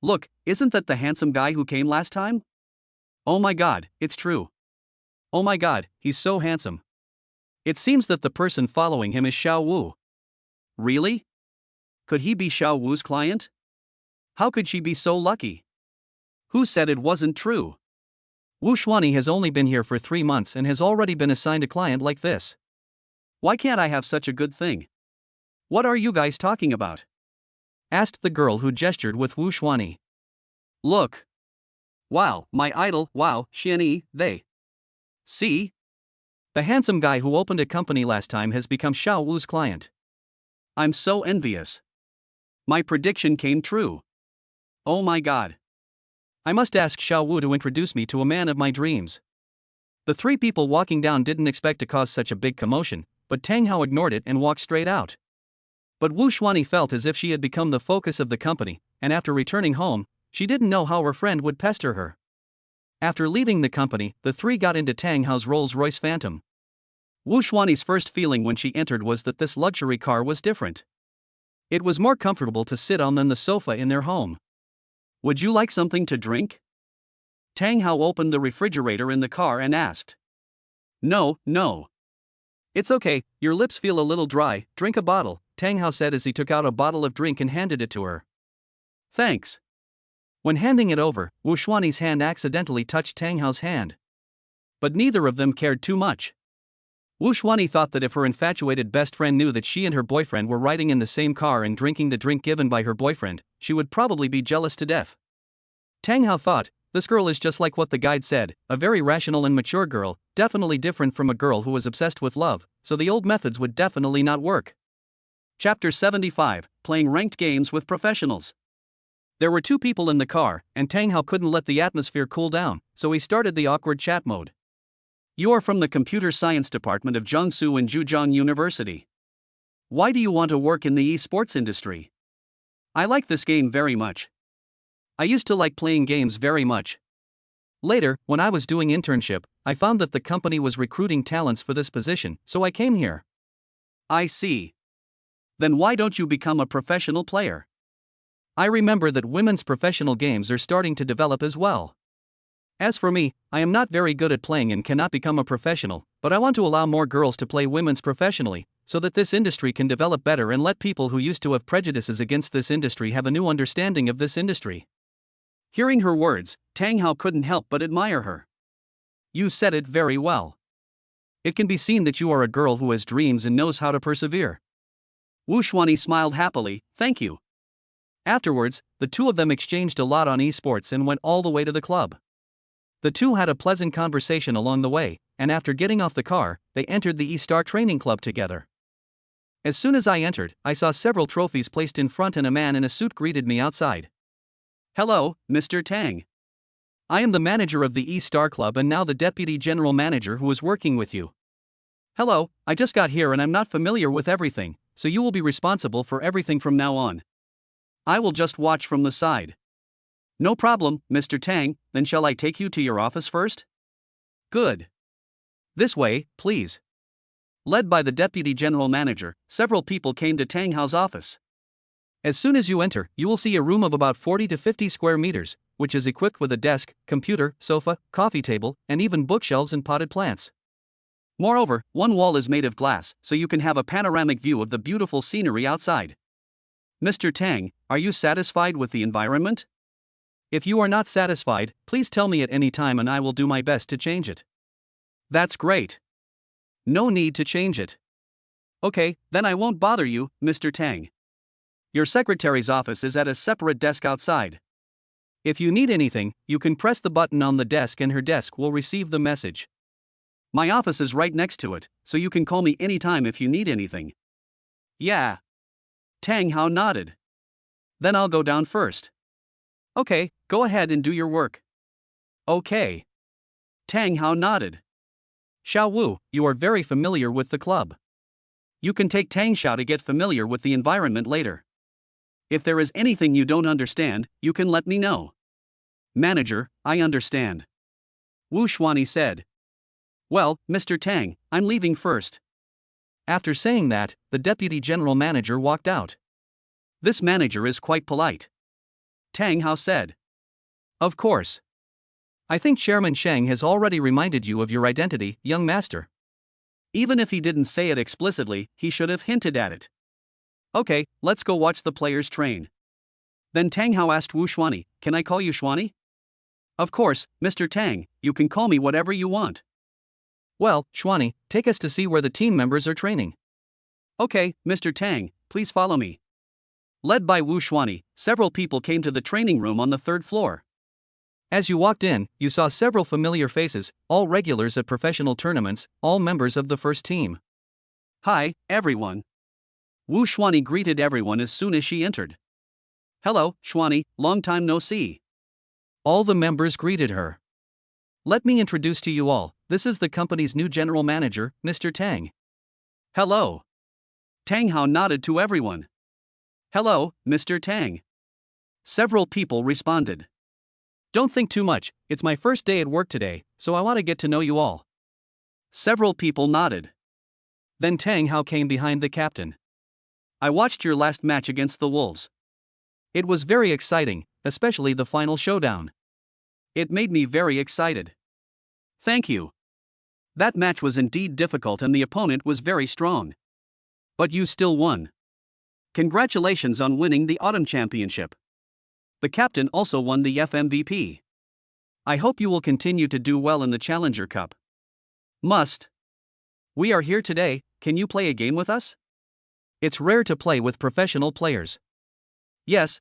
Look, isn't that the handsome guy who came last time? Oh my god, it's true. Oh my god, he's so handsome. It seems that the person following him is Xiao Wu. Really? Could he be Xiao Wu's client? How could she be so lucky? Who said it wasn't true? Wu Xuanyi has only been here for 3 months and has already been assigned a client like this. Why can't I have such a good thing? What are you guys talking about? Asked the girl who gestured with Wu Xuanyi. Look. Wow, my idol, wow, Xianyi, they. See? The handsome guy who opened a company last time has become Xiao Wu's client. I'm so envious. My prediction came true. Oh my god. I must ask Xiao Wu to introduce me to a man of my dreams. The 3 people walking down didn't expect to cause such a big commotion, but Tang Hao ignored it and walked straight out. But Wu Xuanyi felt as if she had become the focus of the company, and after returning home, she didn't know how her friend would pester her. After leaving the company, the 3 got into Tang Hao's Rolls-Royce Phantom. Wu Xuanyi's first feeling when she entered was that this luxury car was different. It was more comfortable to sit on than the sofa in their home. Would you like something to drink? Tang Hao opened the refrigerator in the car and asked. No. It's okay, your lips feel a little dry, drink a bottle, Tang Hao said as he took out a bottle of drink and handed it to her. Thanks. When handing it over, Wu Xuanyi's hand accidentally touched Tang Hao's hand. But neither of them cared too much. Wu Xuanyi thought that if her infatuated best friend knew that she and her boyfriend were riding in the same car and drinking the drink given by her boyfriend, she would probably be jealous to death. Tang Hao thought, this girl is just like what the guide said, a very rational and mature girl, definitely different from a girl who was obsessed with love, so the old methods would definitely not work. Chapter 75, Playing Ranked Games with Professionals. There were two people in the car, and Tang Hao couldn't let the atmosphere cool down, so he started the awkward chat mode. You are from the Computer Science Department of Jiangsu and Zhejiang University. Why do you want to work in the esports industry? I like this game very much. I used to like playing games very much. Later, when I was doing internship, I found that the company was recruiting talents for this position, so I came here. I see. Then why don't you become a professional player? I remember that women's professional games are starting to develop as well. As for me, I am not very good at playing and cannot become a professional, but I want to allow more girls to play women's professionally, so that this industry can develop better and let people who used to have prejudices against this industry have a new understanding of this industry. Hearing her words, Tang Hao couldn't help but admire her. You said it very well. It can be seen that you are a girl who has dreams and knows how to persevere. Wu Xuanyi smiled happily, thank you. Afterwards, the two of them exchanged a lot on esports and went all the way to the club. The two had a pleasant conversation along the way, and after getting off the car, they entered the E-Star training club together. As soon as I entered, I saw several trophies placed in front and a man in a suit greeted me outside. Hello, Mr. Tang. I am the manager of the E-Star Club and now the deputy general manager who is working with you. Hello, I just got here and I'm not familiar with everything, so you will be responsible for everything from now on. I will just watch from the side. No problem, Mr. Tang, then shall I take you to your office first? Good. This way, please. Led by the deputy general manager, several people came to Tang Hao's office. As soon as you enter, you will see a room of about 40 to 50 square meters, which is equipped with a desk, computer, sofa, coffee table, and even bookshelves and potted plants. Moreover, one wall is made of glass, so you can have a panoramic view of the beautiful scenery outside. Mr. Tang, are you satisfied with the environment? If you are not satisfied, please tell me at any time and I will do my best to change it. That's great. No need to change it. Okay, then I won't bother you, Mr. Tang. Your secretary's office is at a separate desk outside. If you need anything, you can press the button on the desk and her desk will receive the message. My office is right next to it, so you can call me anytime if you need anything. Yeah. Tang Hao nodded. Then I'll go down first. Okay, go ahead and do your work. Okay. Tang Hao nodded. Xiao Wu, you are very familiar with the club. You can take Tang Xiao to get familiar with the environment later. If there is anything you don't understand, you can let me know. Manager, I understand. Wu Xuanyi said. Well, Mr. Tang, I'm leaving first. After saying that, the deputy general manager walked out. This manager is quite polite. Tang Hao said. Of course. I think Chairman Sheng has already reminded you of your identity, young master. Even if he didn't say it explicitly, he should have hinted at it. Okay, let's go watch the players train. Then Tang Hao asked Wu Xuanyi, can I call you Xuanyi? Of course, Mr. Tang, you can call me whatever you want. Well, Xuanyi, take us to see where the team members are training. Okay, Mr. Tang, please follow me. Led by Wu Xuanyi, several people came to the training room on the third floor. As you walked in, you saw several familiar faces, all regulars at professional tournaments, all members of the first team. Hi, everyone. Wu Xuanyi greeted everyone as soon as she entered. Hello, Xuanyi, long time no see. All the members greeted her. Let me introduce to you all, this is the company's new general manager, Mr. Tang. Hello. Tang Hao nodded to everyone. Hello, Mr. Tang. Several people responded. Don't think too much, it's my first day at work today, so I want to get to know you all. Several people nodded. Then Tang Hao came behind the captain. I watched your last match against the Wolves. It was very exciting, especially the final showdown. It made me very excited. Thank you. That match was indeed difficult and the opponent was very strong. But you still won. Congratulations on winning the Autumn Championship. The captain also won the FMVP. I hope you will continue to do well in the Challenger Cup. Must. We are here today, can you play a game with us? It's rare to play with professional players. Yes.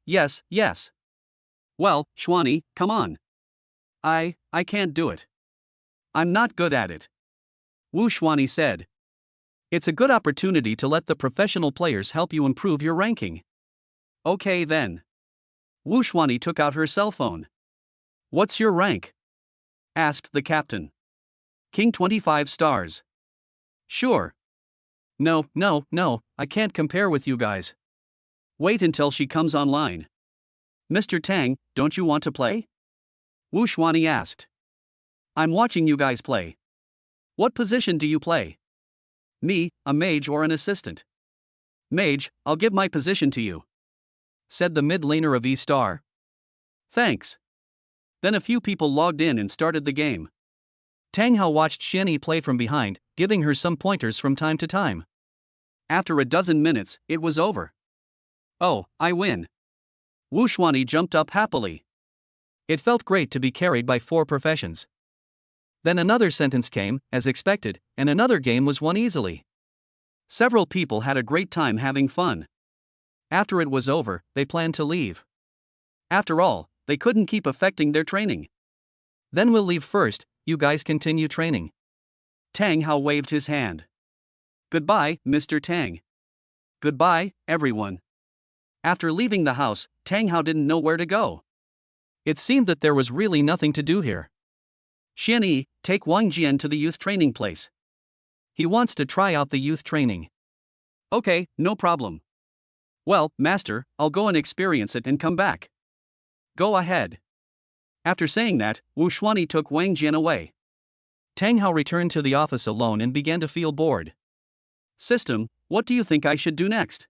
Well, Xuanyi, come on. I can't do it. I'm not good at it. Wu Xuanyi said. It's a good opportunity to let the professional players help you improve your ranking. Okay then. Wu Xuanyi took out her cell phone. What's your rank? Asked the captain. King 25 stars. Sure. No, I can't compare with you guys. Wait until she comes online. Mr. Tang, don't you want to play? Wu Xuanyi asked. I'm watching you guys play. What position do you play? Me, a mage or an assistant? Mage, I'll give my position to you, said the mid laner of E-Star. Thanks. Then a few people logged in and started the game. Tang Hao watched Xianyi play from behind, giving her some pointers from time to time. After a dozen minutes, it was over. Oh, I win. Wu Xuanyi jumped up happily. It felt great to be carried by 4 professions. Then another sentence came, as expected, and another game was won easily. Several people had a great time having fun. After it was over, they planned to leave. After all, they couldn't keep affecting their training. Then we'll leave first, you guys continue training. Tang Hao waved his hand. Goodbye, Mr. Tang. Goodbye, everyone. After leaving the house, Tang Hao didn't know where to go. It seemed that there was really nothing to do here. Xianyi, take Wang Jian to the youth training place. He wants to try out the youth training. Okay, no problem. Well, master, I'll go and experience it and come back. Go ahead. After saying that, Wu Xuanyi took Wang Jian away. Tang Hao returned to the office alone and began to feel bored. System, what do you think I should do next?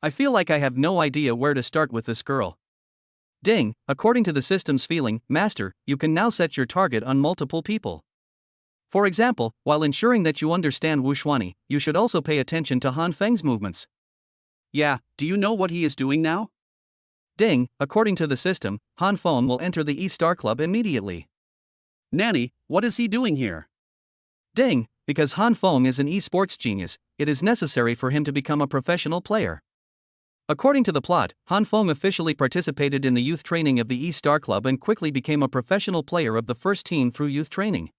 I feel like I have no idea where to start with this girl. Ding, according to the system's feeling, master, you can now set your target on multiple people. For example, while ensuring that you understand Wu Xuanyi, you should also pay attention to Han Feng's movements. Yeah, do you know what he is doing now? Ding, according to the system, Han Feng will enter the E-Star Club immediately. Nanny, what is he doing here? Ding, because Han Feng is an esports genius, it is necessary for him to become a professional player. According to the plot, Han Feng officially participated in the youth training of the E-Star Club and quickly became a professional player of the first team through youth training.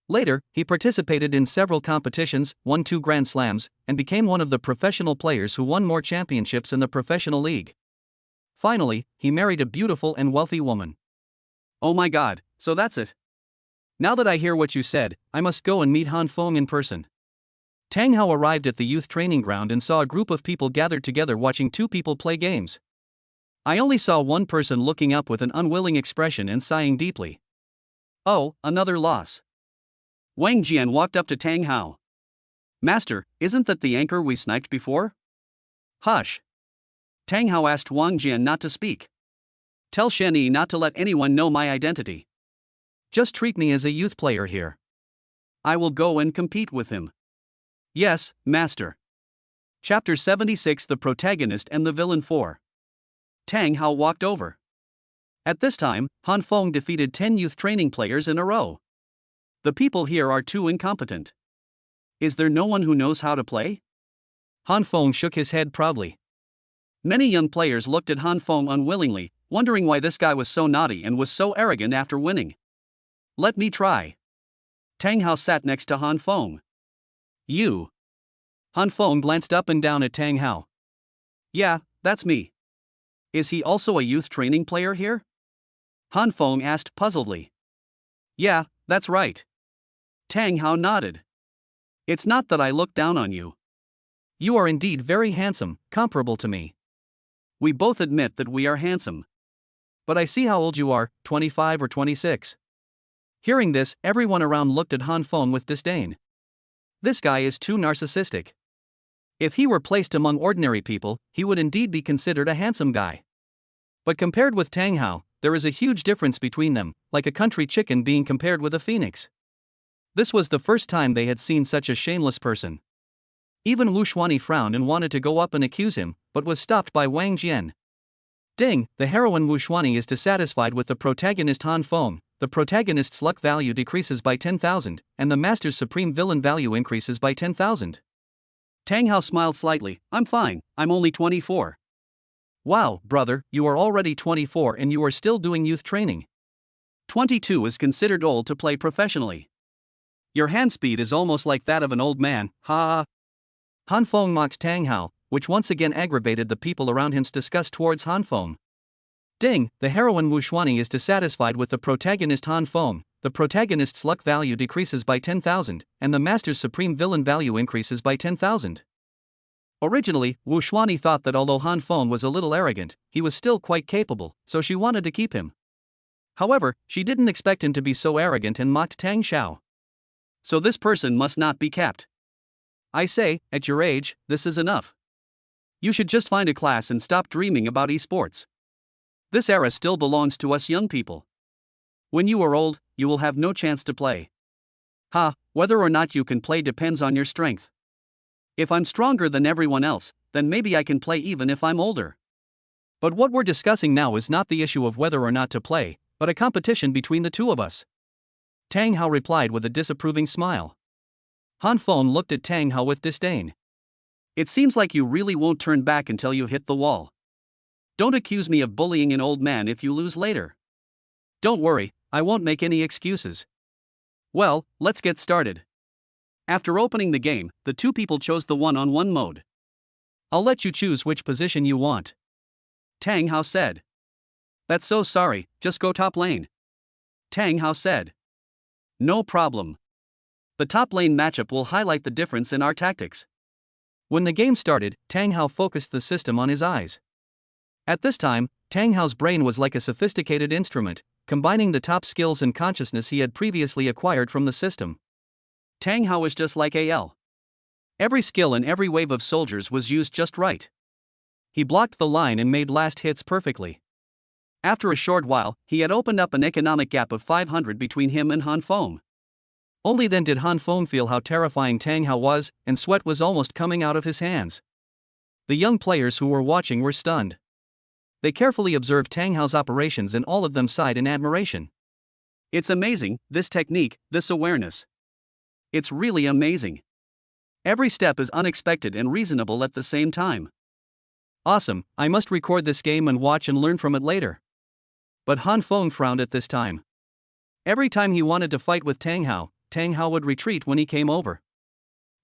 Later, he participated in several competitions, won 2 Grand Slams, and became one of the professional players who won more championships in the professional league. Finally, he married a beautiful and wealthy woman. Oh my god, so that's it. Now that I hear what you said, I must go and meet Han Feng in person. Tang Hao arrived at the youth training ground and saw a group of people gathered together watching 2 people play games. I only saw one person looking up with an unwilling expression and sighing deeply. Oh, another loss. Wang Jian walked up to Tang Hao. Master, isn't that the anchor we sniped before? Hush. Tang Hao asked Wang Jian not to speak. Tell Xianyi not to let anyone know my identity. Just treat me as a youth player here. I will go and compete with him. Yes, master. Chapter 76, The Protagonist and the Villain 4. Tang Hao walked over. At this time, Han Feng defeated 10 youth training players in a row. The people here are too incompetent. Is there no one who knows how to play? Han Feng shook his head proudly. Many young players looked at Han Feng unwillingly, wondering why this guy was so naughty and was so arrogant after winning. Let me try. Tang Hao sat next to Han Feng. You. Han Feng glanced up and down at Tang Hao. Yeah, that's me. Is he also a youth training player here? Han Feng asked puzzledly. Yeah, that's right. Tang Hao nodded. It's not that I look down on you. You are indeed very handsome, comparable to me. We both admit that we are handsome. But I see how old you are, 25 or 26. Hearing this, everyone around looked at Han Feng with disdain. This guy is too narcissistic. If he were placed among ordinary people, he would indeed be considered a handsome guy. But compared with Tang Hao, there is a huge difference between them, like a country chicken being compared with a phoenix. This was the first time they had seen such a shameless person. Even Wu Xuanyi frowned and wanted to go up and accuse him, but was stopped by Wang Jian. Ding, the heroine Wu Xuanyi is dissatisfied with the protagonist Han Feng. The protagonist's luck value decreases by 10,000, and the master's supreme villain value increases by 10,000. Tang Hao smiled slightly. I'm fine, I'm only 24. Wow, brother, you are already 24 and you are still doing youth training. 22 is considered old to play professionally. Your hand speed is almost like that of an old man, ha. Han Feng mocked Tang Hao, which once again aggravated the people around him's disgust towards Han Feng. Ding, the heroine Wu Xuanyi is dissatisfied with the protagonist Han Feng. The protagonist's luck value decreases by 10,000, and the master's supreme villain value increases by 10,000. Originally, Wu Xuanyi thought that although Han Feng was a little arrogant, he was still quite capable, so she wanted to keep him. However, she didn't expect him to be so arrogant and mocked Tang Xiao. So this person must not be kept. I say, at your age, this is enough. You should just find a class and stop dreaming about esports. This era still belongs to us young people. When you are old, you will have no chance to play. Whether or not you can play depends on your strength. If I'm stronger than everyone else, then maybe I can play even if I'm older. But what we're discussing now is not the issue of whether or not to play, but a competition between the two of us. Tang Hao replied with a disapproving smile. Han Feng looked at Tang Hao with disdain. It seems like you really won't turn back until you hit the wall. Don't accuse me of bullying an old man if you lose later. Don't worry, I won't make any excuses. Well, let's get started. After opening the game, the two people chose the one-on-one mode. I'll let you choose which position you want, Tang Hao said. That's so sorry, just go top lane, Tang Hao said. No problem. The top lane matchup will highlight the difference in our tactics. When the game started, Tang Hao focused the system on his eyes. At this time, Tang Hao's brain was like a sophisticated instrument, combining the top skills and consciousness he had previously acquired from the system. Tang Hao is just like AL. Every skill and every wave of soldiers was used just right. He blocked the line and made last hits perfectly. After a short while, he had opened up an economic gap of 500 between him and Han Feng. Only then did Han Feng feel how terrifying Tang Hao was, and sweat was almost coming out of his hands. The young players who were watching were stunned. They carefully observed Tang Hao's operations and all of them sighed in admiration. It's amazing, this technique, this awareness. It's really amazing. Every step is unexpected and reasonable at the same time. Awesome, I must record this game and watch and learn from it later. But Han Feng frowned at this time. Every time he wanted to fight with Tang Hao would retreat when he came over.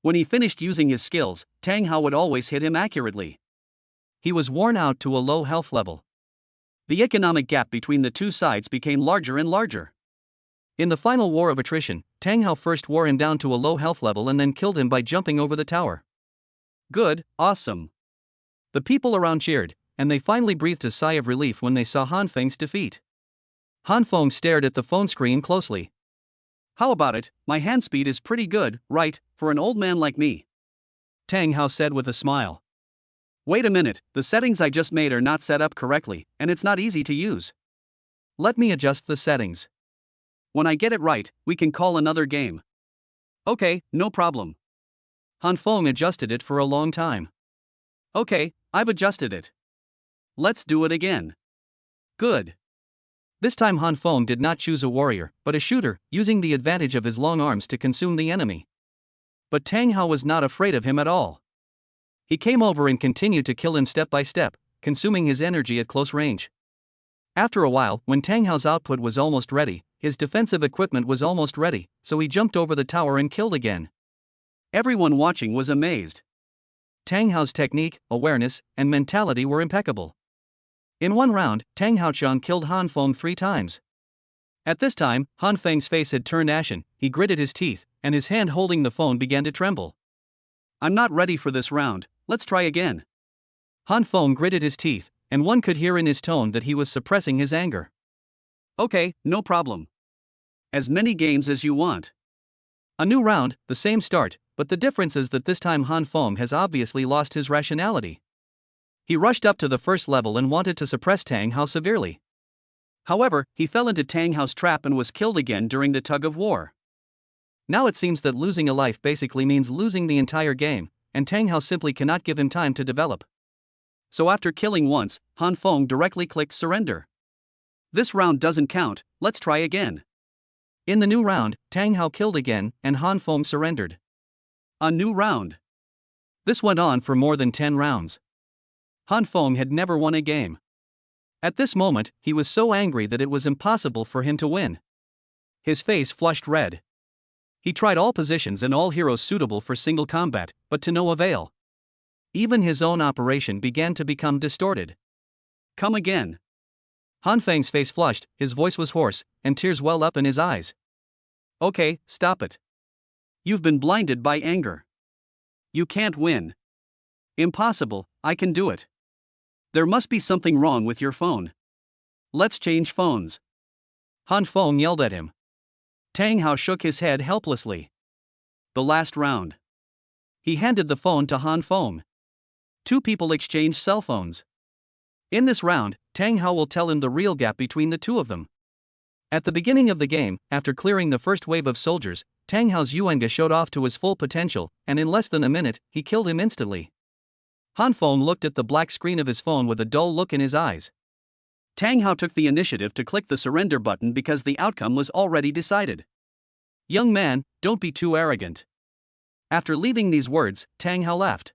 When he finished using his skills, Tang Hao would always hit him accurately. He was worn out to a low health level. The economic gap between the two sides became larger and larger. In the final war of attrition, Tang Hao first wore him down to a low health level and then killed him by jumping over the tower. Good, awesome. The people around cheered, and they finally breathed a sigh of relief when they saw Han Feng's defeat. Han Feng stared at the phone screen closely. How about it, my hand speed is pretty good, right, for an old man like me? Tang Hao said with a smile. Wait a minute, the settings I just made are not set up correctly, and it's not easy to use. Let me adjust the settings. When I get it right, we can call another game. Okay, no problem. Han Feng adjusted it for a long time. Okay, I've adjusted it. Let's do it again. Good. This time Han Feng did not choose a warrior, but a shooter, using the advantage of his long arms to consume the enemy. But Tang Hao was not afraid of him at all. He came over and continued to kill him step by step, consuming his energy at close range. After a while, when Tang Hao's output was almost ready, his defensive equipment was almost ready, so he jumped over the tower and killed again. Everyone watching was amazed. Tang Hao's technique, awareness, and mentality were impeccable. In one round, Tang Haochan killed Han Feng 3 times. At this time, Han Feng's face had turned ashen, he gritted his teeth, and his hand holding the phone began to tremble. I'm not ready for this round, let's try again. Han Feng gritted his teeth, and one could hear in his tone that he was suppressing his anger. Okay, no problem. As many games as you want. A new round, the same start, but the difference is that this time Han Feng has obviously lost his rationality. He rushed up to the first level and wanted to suppress Tang Hao severely. However, he fell into Tang Hao's trap and was killed again during the tug of war. Now it seems that losing a life basically means losing the entire game, and Tang Hao simply cannot give him time to develop. So after killing once, Han Feng directly clicked surrender. This round doesn't count, let's try again. In the new round, Tang Hao killed again, and Han Feng surrendered. A new round. This went on for more than 10 rounds. Han Feng had never won a game. At this moment, he was so angry that it was impossible for him to win. His face flushed red. He tried all positions and all heroes suitable for single combat, but to no avail. Even his own operation began to become distorted. Come again. Han Feng's face flushed, his voice was hoarse, and tears welled up in his eyes. Okay, stop it. You've been blinded by anger. You can't win. Impossible, I can do it. There must be something wrong with your phone. Let's change phones. Han Feng yelled at him. Tang Hao shook his head helplessly. The last round. He handed the phone to Han Feng. Two people exchanged cell phones. In this round, Tang Hao will tell him the real gap between the two of them. At the beginning of the game, after clearing the first wave of soldiers, Tang Hao's Yuanga showed off to his full potential, and in less than a minute, he killed him instantly. Han Feng looked at the black screen of his phone with a dull look in his eyes. Tang Hao took the initiative to click the surrender button because the outcome was already decided. Young man, don't be too arrogant. After leaving these words, Tang Hao left.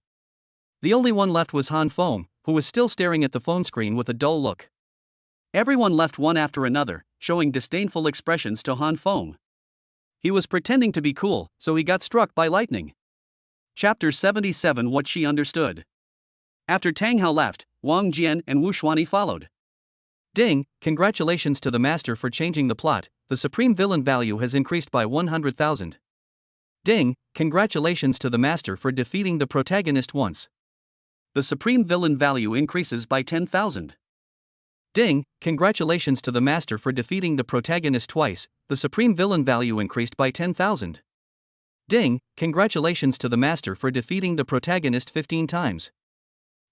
The only one left was Han Feng, who was still staring at the phone screen with a dull look. Everyone left one after another, showing disdainful expressions to Han Feng. He was pretending to be cool, so he got struck by lightning. Chapter 77 What She Understood. After Tang Hao left, Wang Jian and Wu Shuani followed. Ding, congratulations to the master for changing the plot, the supreme villain value has increased by 100,000. Ding, congratulations to the master for defeating the protagonist once. The supreme villain value increases by 10,000. Ding, congratulations to the master for defeating the protagonist twice, the supreme villain value increased by 10,000. Ding, congratulations to the master for defeating the protagonist 15 times.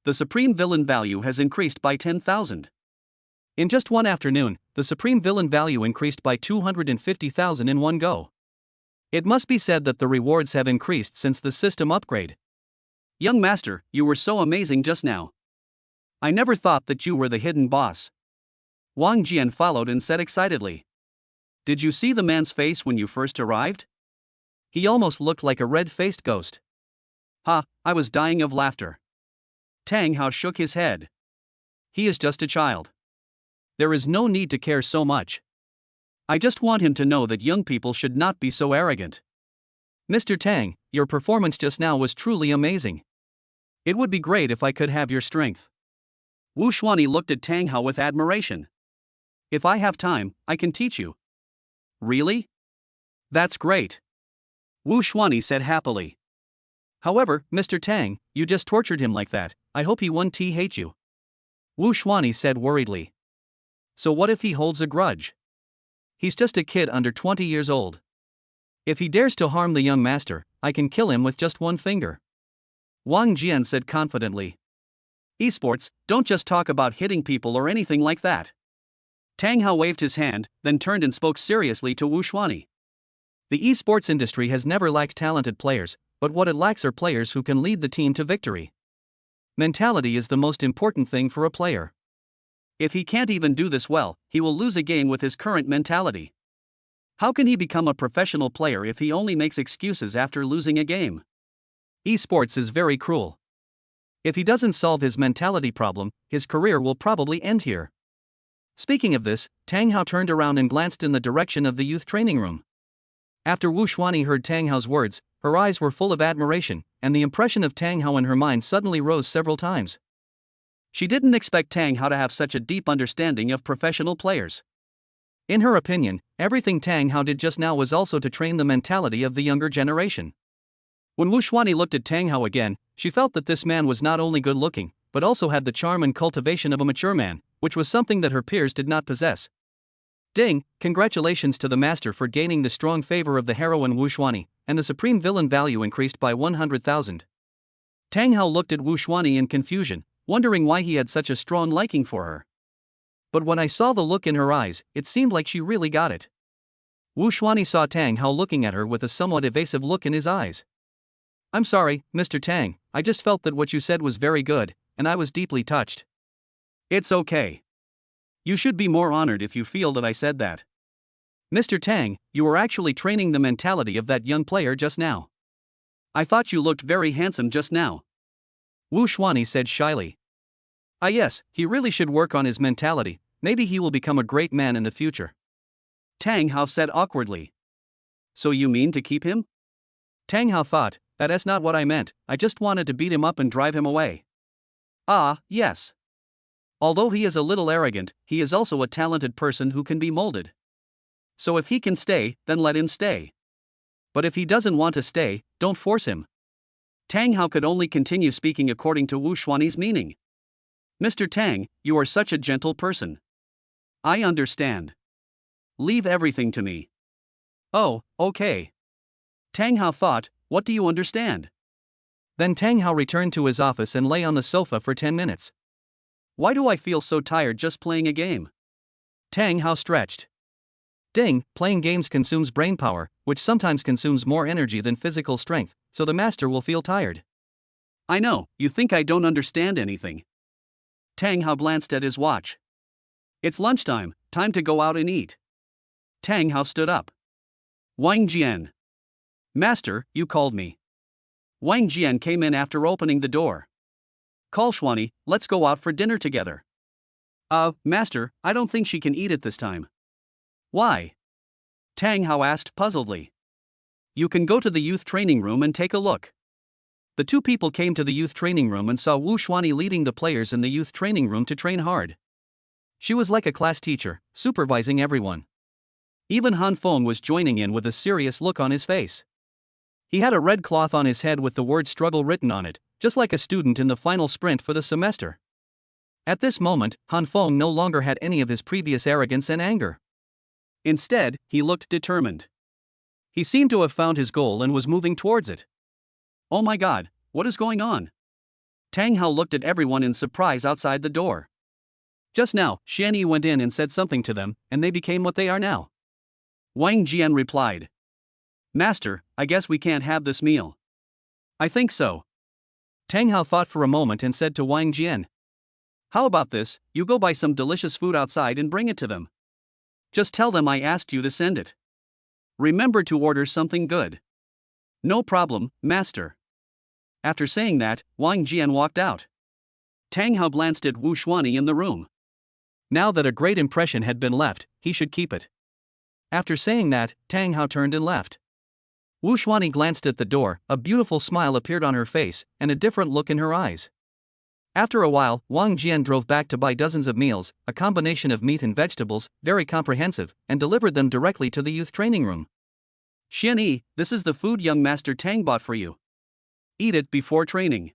The supreme villain value has increased by 10,000. In just one afternoon, the supreme villain value increased by 250,000 in one go. It must be said that the rewards have increased since the system upgrade. Young master, you were so amazing just now. I never thought that you were the hidden boss. Wang Jian followed and said excitedly. Did you see the man's face when you first arrived? He almost looked like a red-faced ghost. Ha, I was dying of laughter. Tang Hao shook his head. He is just a child. There is no need to care so much. I just want him to know that young people should not be so arrogant. Mr. Tang, your performance just now was truly amazing. It would be great if I could have your strength. Wu Shuani looked at Tang Hao with admiration. If I have time, I can teach you. Really? That's great. Wu Shuani said happily. However, Mr. Tang, you just tortured him like that, I hope he won't hate you. Wu Shuani said worriedly. So what if he holds a grudge? He's just a kid under 20 years old. If he dares to harm the young master, I can kill him with just one finger. Wang Jian said confidently. Esports, don't just talk about hitting people or anything like that. Tang Hao waved his hand, then turned and spoke seriously to Wu Shuani. The esports industry has never lacked talented players, but what it lacks are players who can lead the team to victory. Mentality is the most important thing for a player. If he can't even do this well, he will lose a game with his current mentality. How can he become a professional player if he only makes excuses after losing a game? Esports is very cruel. If he doesn't solve his mentality problem, his career will probably end here. Speaking of this, Tang Hao turned around and glanced in the direction of the youth training room. After Wu Shuani heard Tang Hao's words, her eyes were full of admiration, and the impression of Tang Hao in her mind suddenly rose several times. She didn't expect Tang Hao to have such a deep understanding of professional players. In her opinion, everything Tang Hao did just now was also to train the mentality of the younger generation. When Wu Shuani looked at Tang Hao again, she felt that this man was not only good looking, but also had the charm and cultivation of a mature man, which was something that her peers did not possess. Ding, congratulations to the master for gaining the strong favor of the heroine Wu Shuani, and the supreme villain value increased by 100,000. Tang Hao looked at Wu Shuani in confusion, wondering why he had such a strong liking for her. But when I saw the look in her eyes, it seemed like she really got it. Wu Shuani saw Tang Hao looking at her with a somewhat evasive look in his eyes. I'm sorry, Mr. Tang, I just felt that what you said was very good, and I was deeply touched. It's okay. You should be more honored if you feel that I said that. Mr. Tang, you were actually training the mentality of that young player just now. I thought you looked very handsome just now. Wu Shuani said shyly. Ah yes, he really should work on his mentality, maybe he will become a great man in the future. Tang Hao said awkwardly. So you mean to keep him? Tang Hao thought, that's not what I meant, I just wanted to beat him up and drive him away. Ah, yes. Although he is a little arrogant, he is also a talented person who can be molded. So if he can stay, then let him stay. But if he doesn't want to stay, don't force him. Tang Hao could only continue speaking according to Wu Xuanyi's meaning. Mr. Tang, you are such a gentle person. I understand. Leave everything to me. Oh, okay. Tang Hao thought, what do you understand? Then Tang Hao returned to his office and lay on the sofa for 10 minutes. Why do I feel so tired just playing a game? Tang Hao stretched. Ding, playing games consumes brain power, which sometimes consumes more energy than physical strength, so the master will feel tired. I know, you think I don't understand anything. Tang Hao glanced at his watch. It's lunchtime, time to go out and eat. Tang Hao stood up. Wang Jian. Master, you called me. Wang Jian came in after opening the door. Call Xuanyi, let's go out for dinner together. Master, I don't think she can eat it this time. Why? Tang Hao asked puzzledly. You can go to the youth training room and take a look. The two people came to the youth training room and saw Wu Xuanyi leading the players in the youth training room to train hard. She was like a class teacher, supervising everyone. Even Han Feng was joining in with a serious look on his face. He had a red cloth on his head with the word struggle written on it, just like a student in the final sprint for the semester. At this moment, Han Feng no longer had any of his previous arrogance and anger. Instead, he looked determined. He seemed to have found his goal and was moving towards it. Oh my god, what is going on? Tang Hao looked at everyone in surprise outside the door. Just now, Xianyi went in and said something to them, and they became what they are now. Wang Jian replied. Master, I guess we can't have this meal. I think so. Tang Hao thought for a moment and said to Wang Jian. How about this, you go buy some delicious food outside and bring it to them. Just tell them I asked you to send it. Remember to order something good. No problem, master. After saying that, Wang Jian walked out. Tang Hao glanced at Wu Xuanyi in the room. Now that a great impression had been left, he should keep it. After saying that, Tang Hao turned and left. Wu Xuanyi glanced at the door, a beautiful smile appeared on her face, and a different look in her eyes. After a while, Wang Jian drove back to buy dozens of meals, a combination of meat and vegetables, very comprehensive, and delivered them directly to the youth training room. Xianyi, this is the food young master Tang bought for you. Eat it before training.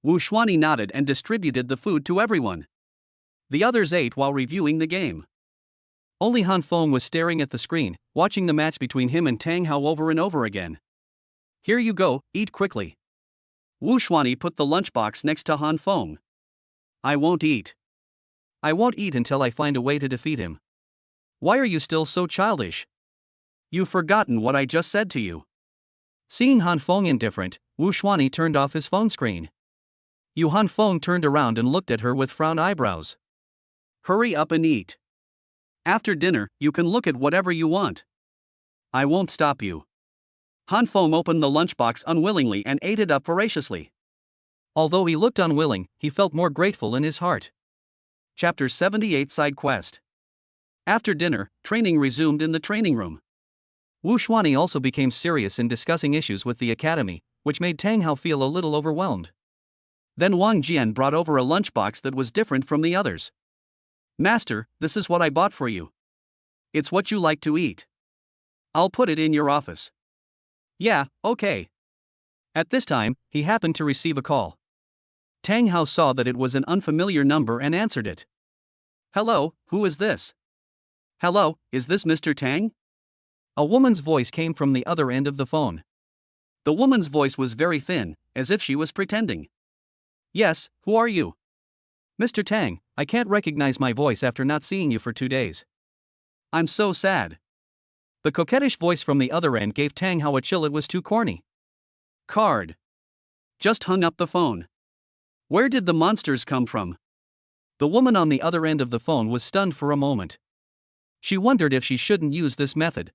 Wu Xuanyi nodded and distributed the food to everyone. The others ate while reviewing the game. Only Han Feng was staring at the screen, watching the match between him and Tang Hao over and over again. Here you go, eat quickly. Wu Xuanyi put the lunchbox next to Han Feng. I won't eat. I won't eat until I find a way to defeat him. Why are you still so childish? You've forgotten what I just said to you. Seeing Han Feng indifferent, Wu Xuanyi turned off his phone screen. Han Feng turned around and looked at her with frowned eyebrows. Hurry up and eat. After dinner, you can look at whatever you want. I won't stop you. Han Feng opened the lunchbox unwillingly and ate it up voraciously. Although he looked unwilling, he felt more grateful in his heart. Chapter 78 Side Quest. After dinner, training resumed in the training room. Wu Xuanyi also became serious in discussing issues with the academy, which made Tang Hao feel a little overwhelmed. Then Wang Jian brought over a lunchbox that was different from the others. Master, this is what I bought for you. It's what you like to eat. I'll put it in your office. Yeah, okay. At this time, he happened to receive a call. Tang Hao saw that it was an unfamiliar number and answered it. Hello, who is this? Hello, is this Mr. Tang? A woman's voice came from the other end of the phone. The woman's voice was very thin, as if she was pretending. Yes, who are you? Mr. Tang, I can't recognize my voice after not seeing you for 2 days. I'm so sad. The coquettish voice from the other end gave Tang Hao a chill. It was too corny. Card. Just hung up the phone. Where did the monsters come from? The woman on the other end of the phone was stunned for a moment. She wondered if she shouldn't use this method.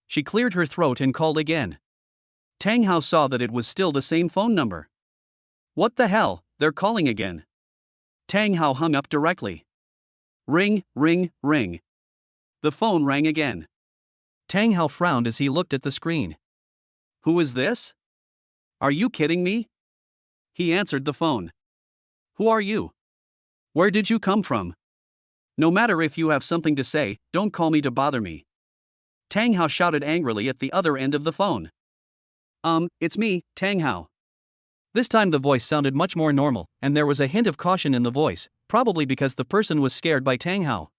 She cleared her throat and called again. Tang Hao saw that it was still the same phone number. What the hell, they're calling again. Tang Hao hung up directly. Ring, ring, ring. The phone rang again. Tang Hao frowned as he looked at the screen. Who is this? Are you kidding me? He answered the phone. Who are you? Where did you come from? No matter if you have something to say, don't call me to bother me. Tang Hao shouted angrily at the other end of the phone. It's me, Tang Hao. This time the voice sounded much more normal, and there was a hint of caution in the voice, probably because the person was scared by Tang Hao.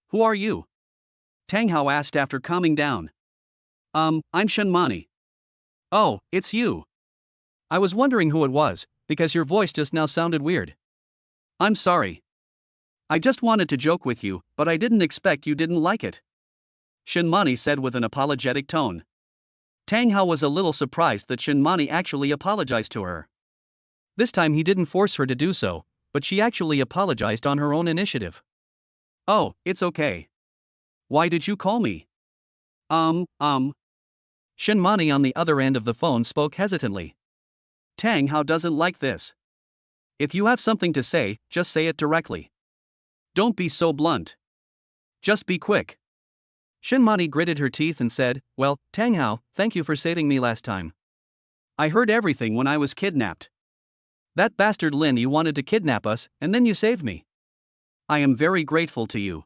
Who are you? Tang Hao asked after calming down. I'm Shenmani. Oh, it's you. I was wondering who it was, because your voice just now sounded weird. I'm sorry. I just wanted to joke with you, but I didn't expect you didn't like it. Shenmani said with an apologetic tone. Tang Hao was a little surprised that Shenmani actually apologized to her. This time he didn't force her to do so, but she actually apologized on her own initiative. Oh, it's okay. Why did you call me? Shenmani on the other end of the phone spoke hesitantly. Tang Hao doesn't like this. If you have something to say, just say it directly. Don't be so blunt. Just be quick. Shenmani gritted her teeth and said, Well, Tang Hao, thank you for saving me last time. I heard everything when I was kidnapped. That bastard Lin, you wanted to kidnap us, and then you saved me. I am very grateful to you.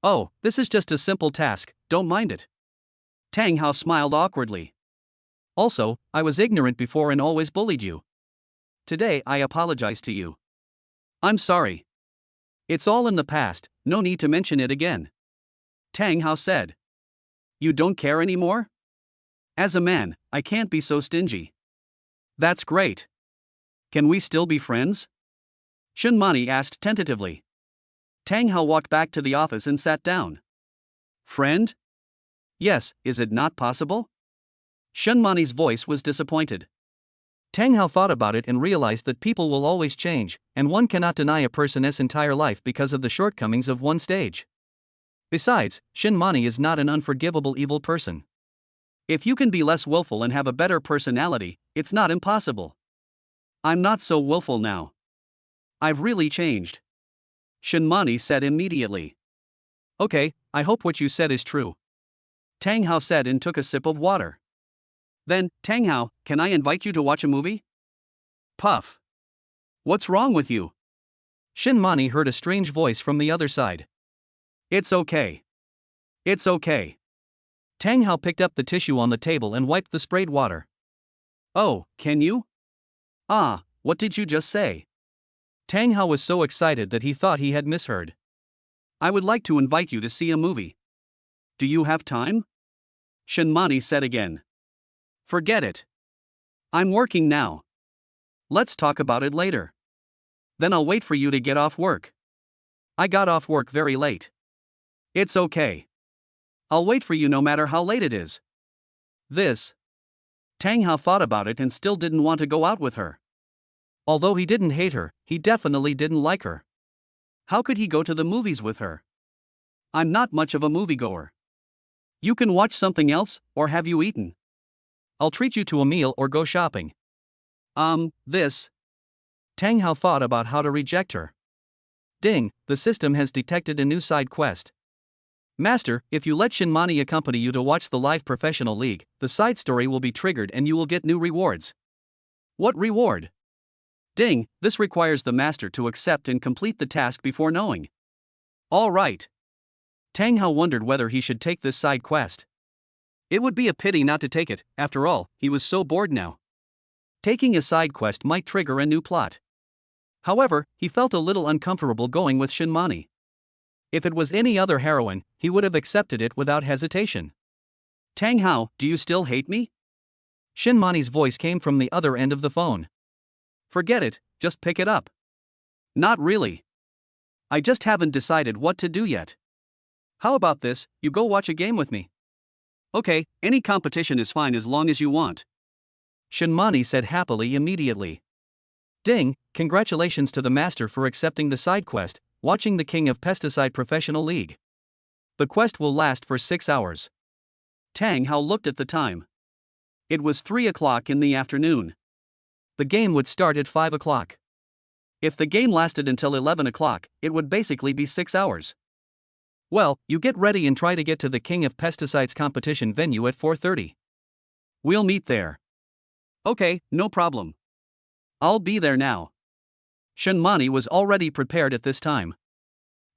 Oh, this is just a simple task, don't mind it. Tang Hao smiled awkwardly. Also, I was ignorant before and always bullied you. Today I apologize to you. I'm sorry. It's all in the past, no need to mention it again. Tang Hao said. You don't care anymore? As a man, I can't be so stingy. That's great. Can we still be friends? Shenmani asked tentatively. Tang Hao walked back to the office and sat down. Friend? Yes, is it not possible? Shenmani's voice was disappointed. Tang Hao thought about it and realized that people will always change, and one cannot deny a person's entire life because of the shortcomings of one stage. Besides, Shenmani is not an unforgivable evil person. If you can be less willful and have a better personality, it's not impossible. I'm not so willful now. I've really changed. Shenmani said immediately. Okay, I hope what you said is true. Tang Hao said and took a sip of water. Then, Tang Hao, can I invite you to watch a movie? Puff. What's wrong with you? Shenmani heard a strange voice from the other side. It's okay. It's okay. Tang Hao picked up the tissue on the table and wiped the sprayed water. Oh, can you? Ah, what did you just say? Tang Hao was so excited that he thought he had misheard. I would like to invite you to see a movie. Do you have time? Shenmani said again. Forget it. I'm working now. Let's talk about it later. Then I'll wait for you to get off work. I got off work very late. It's okay. I'll wait for you no matter how late it is. Tang Hao thought about it and still didn't want to go out with her. Although he didn't hate her, he definitely didn't like her. How could he go to the movies with her? I'm not much of a moviegoer. You can watch something else, or have you eaten? I'll treat you to a meal or go shopping. Tang Hao thought about how to reject her. Ding, the system has detected a new side quest. Master, if you let Shenmani accompany you to watch the live professional league, the side story will be triggered and you will get new rewards. What reward? Ding, this requires the master to accept and complete the task before knowing. All right. Tang Hao wondered whether he should take this side quest. It would be a pity not to take it, after all, he was so bored now. Taking a side quest might trigger a new plot. However, he felt a little uncomfortable going with Shenmani. If it was any other heroine, he would have accepted it without hesitation. Tang Hao, do you still hate me? Shenmani's voice came from the other end of the phone. Forget it, just pick it up. Not really. I just haven't decided what to do yet. How about this, you go watch a game with me? Okay, any competition is fine as long as you want. Shenmani said happily immediately. Ding, congratulations to the master for accepting the side quest, watching the King of Pesticide Professional League. The quest will last for 6 hours. Tang Hao looked at the time. It was 3 o'clock in the afternoon. The game would start at 5 o'clock. If the game lasted until 11 o'clock, it would basically be 6 hours. Well, you get ready and try to get to the King of Pesticides competition venue at 4:30. We'll meet there. Okay, no problem. I'll be there now. Shenmani was already prepared at this time.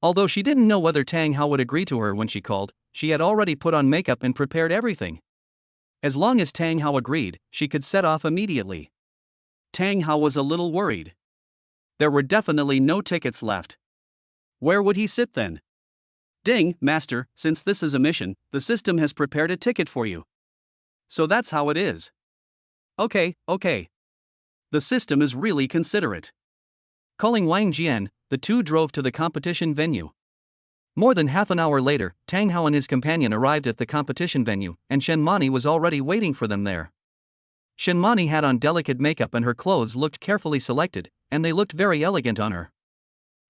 Although she didn't know whether Tang Hao would agree to her when she called, she had already put on makeup and prepared everything. As long as Tang Hao agreed, she could set off immediately. Tang Hao was a little worried. There were definitely no tickets left. Where would he sit then? Ding, master, since this is a mission, the system has prepared a ticket for you. So that's how it is. Okay. The system is really considerate. Calling Wang Jian, the two drove to the competition venue. More than half an hour later, Tang Hao and his companion arrived at the competition venue, and Shenmani was already waiting for them there. Shenmani had on delicate makeup and her clothes looked carefully selected, and they looked very elegant on her.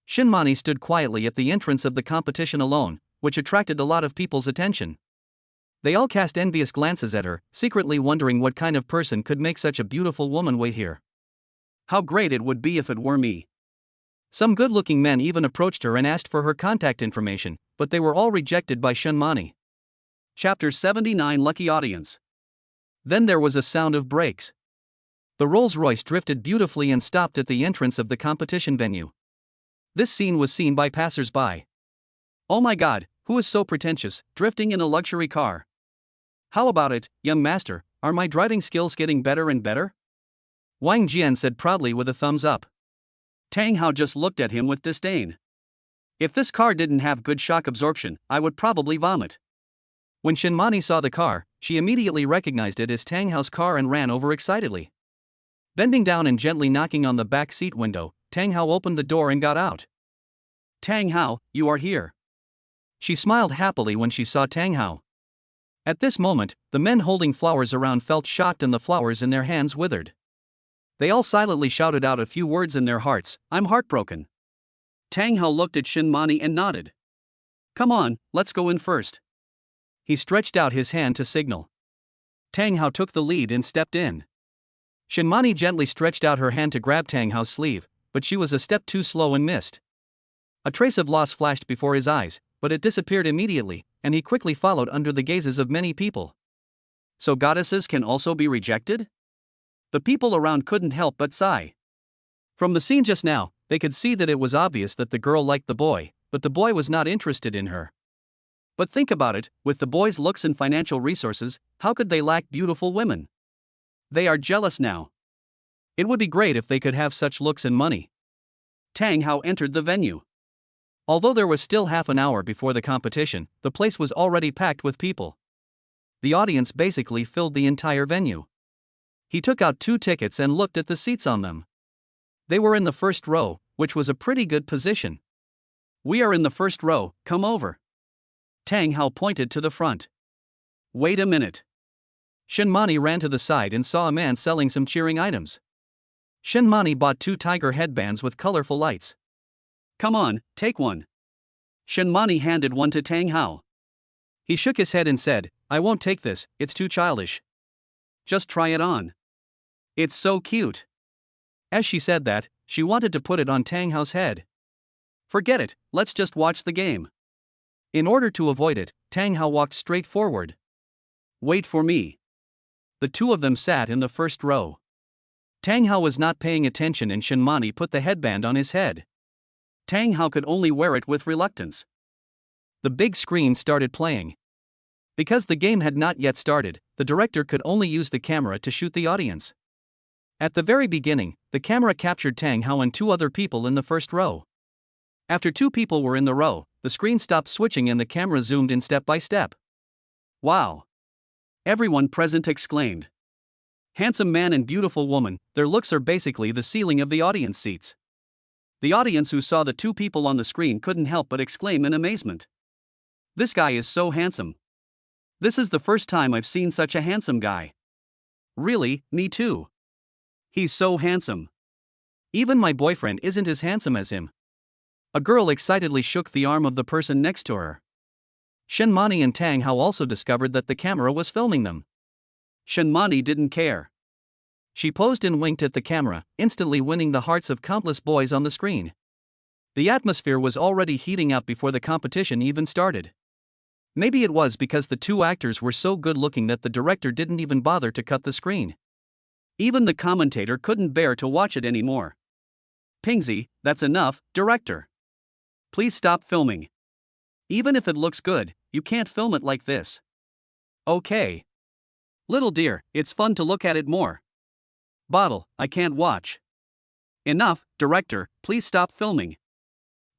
Shenmani stood quietly at the entrance of the competition alone, which attracted a lot of people's attention. They all cast envious glances at her, secretly wondering what kind of person could make such a beautiful woman wait here. How great it would be if it were me. Some good-looking men even approached her and asked for her contact information, but they were all rejected by Shenmani. Chapter 79 Lucky Audience. Then there was a sound of brakes. The Rolls-Royce drifted beautifully and stopped at the entrance of the competition venue. This scene was seen by passers-by. Oh my god, who is so pretentious, drifting in a luxury car? How about it, young master, are my driving skills getting better and better? Wang Jian said proudly with a thumbs up. Tang Hao just looked at him with disdain. If this car didn't have good shock absorption, I would probably vomit. When Shenmani saw the car, she immediately recognized it as Tang Hao's car and ran over excitedly. Bending down and gently knocking on the back seat window, Tang Hao opened the door and got out. Tang Hao, you are here. She smiled happily when she saw Tang Hao. At this moment, the men holding flowers around felt shocked and the flowers in their hands withered. They all silently shouted out a few words in their hearts, I'm heartbroken. Tang Hao looked at Shenmani and nodded. Come on, let's go in first. He stretched out his hand to signal. Tang Hao took the lead and stepped in. Shenmani gently stretched out her hand to grab Tang Hao's sleeve, but she was a step too slow and missed. A trace of loss flashed before his eyes, but it disappeared immediately, and he quickly followed under the gazes of many people. So goddesses can also be rejected? The people around couldn't help but sigh. From the scene just now, they could see that it was obvious that the girl liked the boy, but the boy was not interested in her. But think about it, with the boy's looks and financial resources, how could they lack beautiful women? They are jealous now. It would be great if they could have such looks and money. Tang Hao entered the venue. Although there was still half an hour before the competition, the place was already packed with people. The audience basically filled the entire venue. He took out 2 tickets and looked at the seats on them. They were in the first row, which was a pretty good position. We are in the first row, come over. Tang Hao pointed to the front. Wait a minute. Shenmani ran to the side and saw a man selling some cheering items. Shenmani bought 2 tiger headbands with colorful lights. Come on, take one. Shenmani handed one to Tang Hao. He shook his head and said, I won't take this, it's too childish. Just try it on. It's so cute. As she said that, she wanted to put it on Tang Hao's head. Forget it, let's just watch the game. In order to avoid it, Tang Hao walked straight forward. Wait for me. The two of them sat in the first row. Tang Hao was not paying attention and Shenmani put the headband on his head. Tang Hao could only wear it with reluctance. The big screen started playing. Because the game had not yet started, the director could only use the camera to shoot the audience. At the very beginning, the camera captured Tang Hao and 2 other people in the first row. After 2 people were in the row, the screen stopped switching and the camera zoomed in step by step. Wow! Everyone present exclaimed. Handsome man and beautiful woman, their looks are basically the ceiling of the audience seats. The audience who saw the 2 people on the screen couldn't help but exclaim in amazement. This guy is so handsome. This is the first time I've seen such a handsome guy. Really, me too. He's so handsome. Even my boyfriend isn't as handsome as him. A girl excitedly shook the arm of the person next to her. Shenmani and Tang Hao also discovered that the camera was filming them. Shenmani didn't care. She posed and winked at the camera, instantly winning the hearts of countless boys on the screen. The atmosphere was already heating up before the competition even started. Maybe it was because the two actors were so good-looking that the director didn't even bother to cut the screen. Even the commentator couldn't bear to watch it anymore. Pingsy, that's enough, director. Please stop filming. Even if it looks good, you can't film it like this. Okay. Little dear, it's fun to look at it more. Bottle, I can't watch. Enough, director, please stop filming.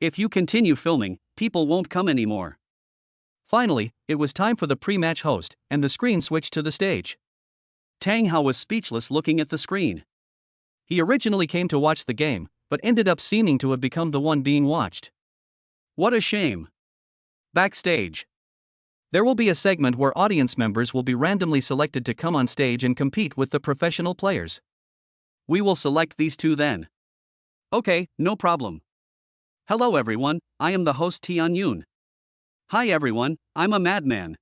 If you continue filming, people won't come anymore. Finally, it was time for the pre-match host, and the screen switched to the stage. Tang Hao was speechless looking at the screen. He originally came to watch the game, but ended up seeming to have become the one being watched. What a shame. Backstage. There will be a segment where audience members will be randomly selected to come on stage and compete with the professional players. We will select these two then. Okay, no problem. Hello everyone, I am the host Tian Yun. Hi everyone, I'm a madman.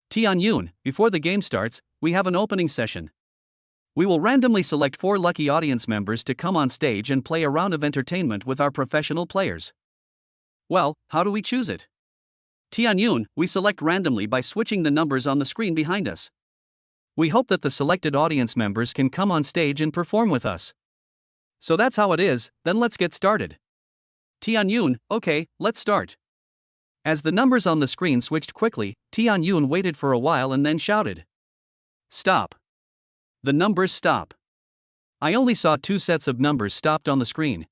Tian Yun, before the game starts, we have an opening session. We will randomly select 4 lucky audience members to come on stage and play a round of entertainment with our professional players. Well, how do we choose it? Tian Yun, we select randomly by switching the numbers on the screen behind us. We hope that the selected audience members can come on stage and perform with us. So that's how it is, then let's get started. Tian Yun, okay, let's start. As the numbers on the screen switched quickly, Tian Yun waited for a while and then shouted. Stop. The numbers stop. I only saw 2 sets of numbers stopped on the screen.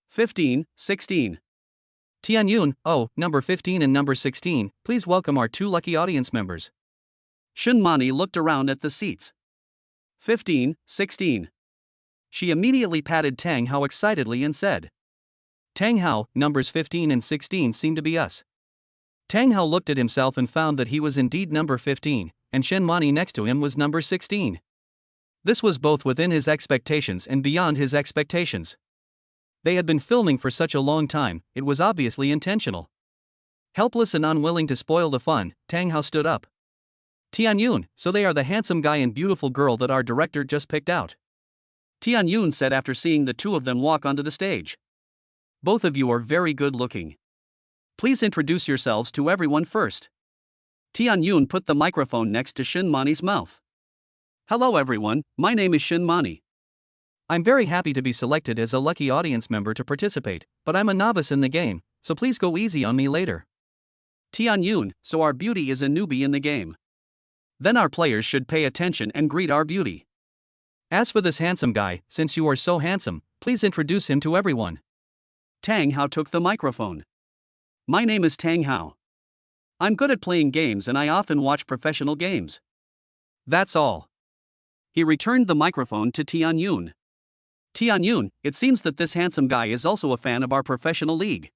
15, 16. Tian Yun, oh, number 15 and number 16, please welcome our 2 lucky audience members. Shinmani looked around at the seats. 15, 16. She immediately patted Tang Hao excitedly and said. Tang Hao, numbers 15 and 16 seem to be us. Tang Hao looked at himself and found that he was indeed number 15, and Shinmani next to him was number 16. This was both within his expectations and beyond his expectations. They had been filming for such a long time, it was obviously intentional. Helpless and unwilling to spoil the fun, Tang Hao stood up. Tian Yun, so they are the handsome guy and beautiful girl that our director just picked out. Tian Yun said after seeing the two of them walk onto the stage. Both of you are very good looking. Please introduce yourselves to everyone first. Tian Yun put the microphone next to Shinmani's mouth. Hello everyone, my name is Shinmani. I'm very happy to be selected as a lucky audience member to participate, but I'm a novice in the game, so please go easy on me later. Tian Yun, so our beauty is a newbie in the game. Then our players should pay attention and greet our beauty. As for this handsome guy, since you are so handsome, please introduce him to everyone. Tang Hao took the microphone. My name is Tang Hao. I'm good at playing games and I often watch professional games. That's all. He returned the microphone to Tian Yun. Tian Yun, it seems that this handsome guy is also a fan of our professional league.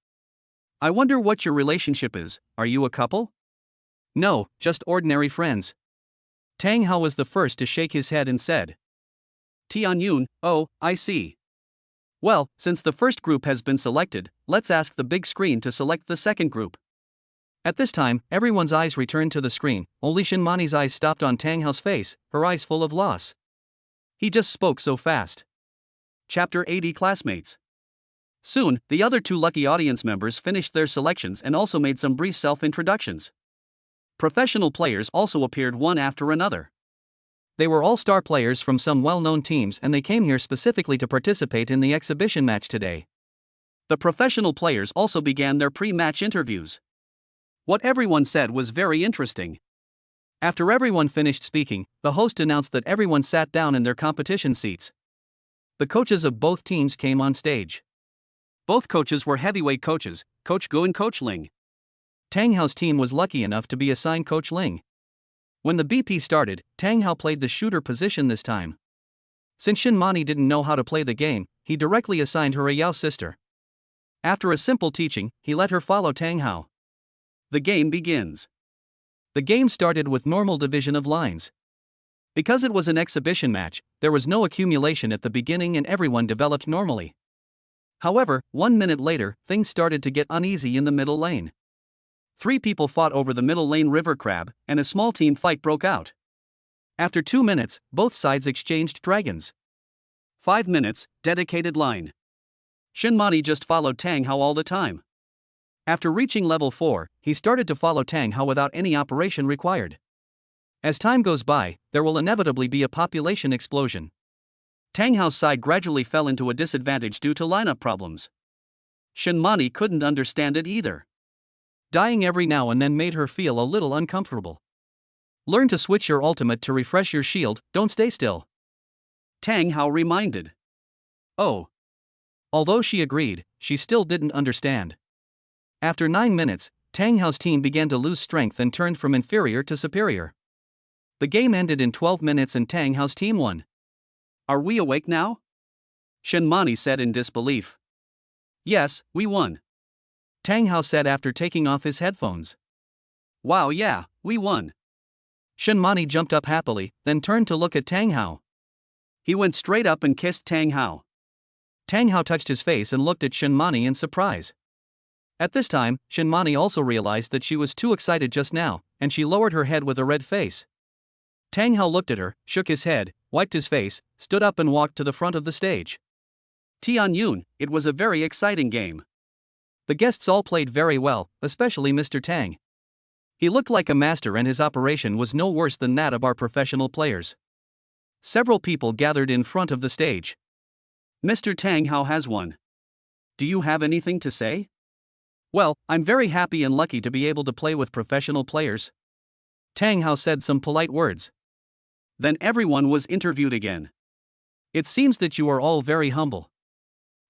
I wonder what your relationship is, are you a couple? No, just ordinary friends. Tang Hao was the first to shake his head and said. Tian Yun, oh, I see. Well, since the first group has been selected, let's ask the big screen to select the second group. At this time, everyone's eyes returned to the screen, only Shinmani's eyes stopped on Tang Hao's face, her eyes full of loss. He just spoke so fast. Chapter 80 Classmates. Soon, the other 2 lucky audience members finished their selections and also made some brief self-introductions. Professional players also appeared one after another. They were all star players from some well-known teams and they came here specifically to participate in the exhibition match today. The professional players also began their pre-match interviews. What everyone said was very interesting. After everyone finished speaking, the host announced that everyone sat down in their competition seats. The coaches of both teams came on stage. Both coaches were heavyweight coaches, Coach Gu and Coach Ling. Tang Hao's team was lucky enough to be assigned Coach Ling. When the BP started, Tang Hao played the shooter position this time. Since Shinmani didn't know how to play the game, he directly assigned her a Yao sister. After a simple teaching, he let her follow Tang Hao. The game begins. The game started with normal division of lines. Because it was an exhibition match, there was no accumulation at the beginning and everyone developed normally. However, 1 minute later, things started to get uneasy in the middle lane. 3 people fought over the middle lane river crab, and a small team fight broke out. After 2 minutes, both sides exchanged dragons. 5 minutes, dedicated line. Shinmani just followed Tang Hao all the time. After reaching level 4, he started to follow Tang Hao without any operation required. As time goes by, there will inevitably be a population explosion. Tang Hao's side gradually fell into a disadvantage due to lineup problems. Shinmani couldn't understand it either. Dying every now and then made her feel a little uncomfortable. Learn to switch your ultimate to refresh your shield, don't stay still. Tang Hao reminded. Oh. Although she agreed, she still didn't understand. After 9 minutes, Tang Hao's team began to lose strength and turned from inferior to superior. The game ended in 12 minutes and Tang Hao's team won. Are we awake now? Shinmani said in disbelief. Yes, we won. Tang Hao said after taking off his headphones. Wow, yeah, we won. Shinmani jumped up happily, then turned to look at Tang Hao. He went straight up and kissed Tang Hao. Tang Hao touched his face and looked at Shinmani in surprise. At this time, Shinmani also realized that she was too excited just now, and she lowered her head with a red face. Tang Hao looked at her, shook his head, wiped his face, stood up and walked to the front of the stage. Tianyun, it was a very exciting game. The guests all played very well, especially Mr. Tang. He looked like a master and his operation was no worse than that of our professional players. Several people gathered in front of the stage. Mr. Tang Hao has won. Do you have anything to say? Well, I'm very happy and lucky to be able to play with professional players. Tang Hao said some polite words. Then everyone was interviewed again. It seems that you are all very humble.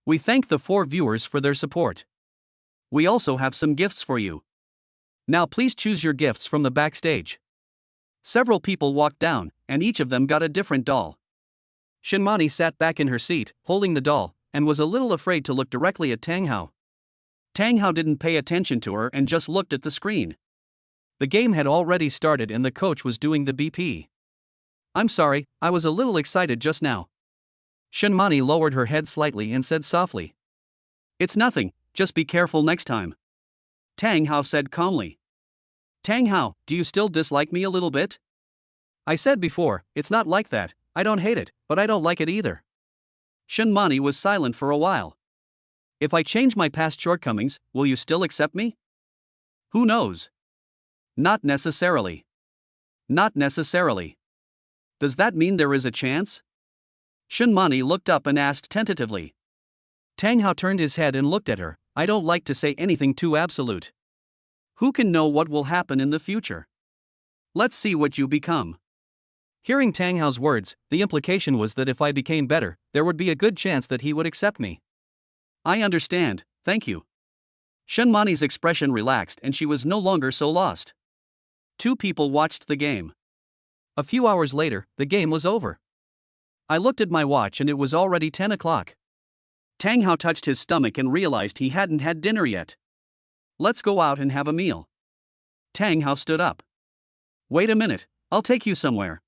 We thank the 4 viewers for their support. We also have some gifts for you. Now please choose your gifts from the backstage. Several people walked down, and each of them got a different doll. Shinmani sat back in her seat, holding the doll, and was a little afraid to look directly at Tang Hao. Tang Hao didn't pay attention to her and just looked at the screen. The game had already started and the coach was doing the BP. I'm sorry, I was a little excited just now. Shinmani lowered her head slightly and said softly. It's nothing, just be careful next time. Tang Hao said calmly. Tang Hao, do you still dislike me a little bit? I said before, it's not like that, I don't hate it, but I don't like it either. Shinmani was silent for a while. If I change my past shortcomings, will you still accept me? Who knows? Not necessarily. Not necessarily. Does that mean there is a chance? Shinmani looked up and asked tentatively. Tang Hao turned his head and looked at her. I don't like to say anything too absolute. Who can know what will happen in the future? Let's see what you become. Hearing Tang Hao's words, the implication was that if I became better, there would be a good chance that he would accept me. I understand, thank you. Shinmani's expression relaxed and she was no longer so lost. 2 people watched the game. A few hours later, the game was over. I looked at my watch and it was already 10 o'clock. Tang Hao touched his stomach and realized he hadn't had dinner yet. Let's go out and have a meal. Tang Hao stood up. Wait a minute, I'll take you somewhere.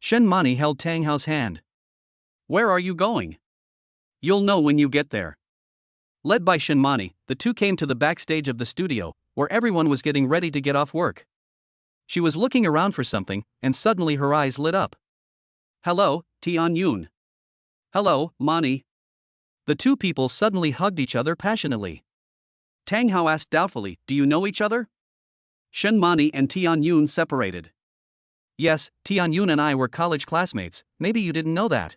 Shinmani held Tang Hao's hand. Where are you going? You'll know when you get there. Led by Shinmani, the 2 came to the backstage of the studio, where everyone was getting ready to get off work. She was looking around for something, and suddenly her eyes lit up. Hello, Tianyun. Hello, Mani. The 2 people suddenly hugged each other passionately. Tang Hao asked doubtfully, do you know each other? Shinmani and Tianyun separated. Yes, Tianyun and I were college classmates, maybe you didn't know that.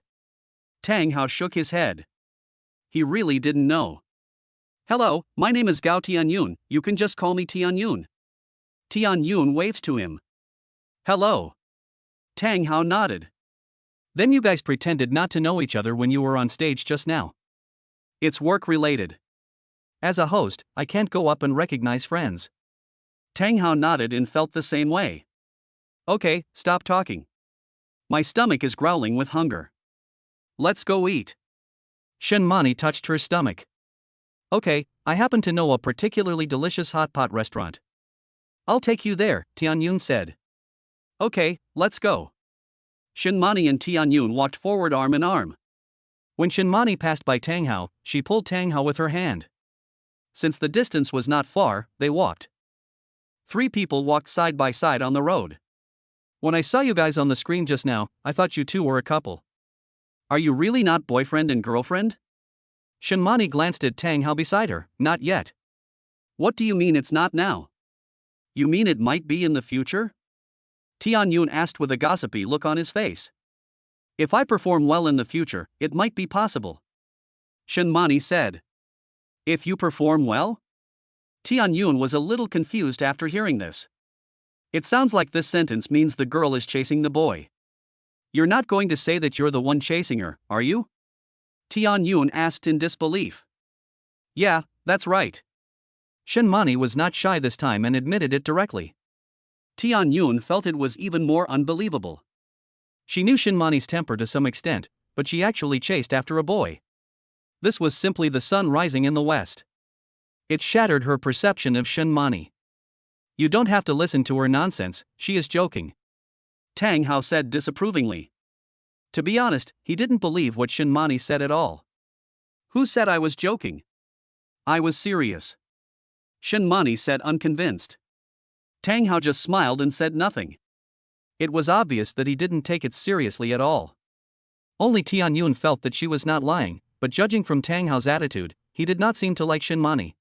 Tang Hao shook his head. He really didn't know. Hello, my name is Gao Tianyun, you can just call me Tianyun. Tianyun waved to him. Hello. Tang Hao nodded. Then you guys pretended not to know each other when you were on stage just now. It's work-related. As a host, I can't go up and recognize friends. Tang Hao nodded and felt the same way. Okay, stop talking. My stomach is growling with hunger. Let's go eat. Shinmani touched her stomach. Okay, I happen to know a particularly delicious hot pot restaurant. I'll take you there, Tianyun said. Okay, let's go. Shinmani and Tianyun walked forward arm in arm. When Shinmani passed by Tang Hao, she pulled Tang Hao with her hand. Since the distance was not far, they walked. 3 people walked side by side on the road. When I saw you guys on the screen just now, I thought you two were a couple. Are you really not boyfriend and girlfriend? Shinmani glanced at Tang Hao beside her. Not yet. What do you mean it's not now? You mean it might be in the future? Tian Yun asked with a gossipy look on his face. If I perform well in the future, it might be possible. Shinmani said. If you perform well? Tian Yun was a little confused after hearing this. It sounds like this sentence means the girl is chasing the boy. You're not going to say that you're the one chasing her, are you? Tian Yun asked in disbelief. Yeah, that's right. Shinmani was not shy this time and admitted it directly. Tian Yun felt it was even more unbelievable. She knew Shinmani's temper to some extent, but she actually chased after a boy. This was simply the sun rising in the west. It shattered her perception of Shinmani. You don't have to listen to her nonsense, she is joking. Tang Hao said disapprovingly. To be honest, he didn't believe what Shinmani said at all. Who said I was joking? I was serious. Shinmani said unconvinced. Tang Hao just smiled and said nothing. It was obvious that he didn't take it seriously at all. Only Tian Yun felt that she was not lying, but judging from Tang Hao's attitude, he did not seem to like Shinmani.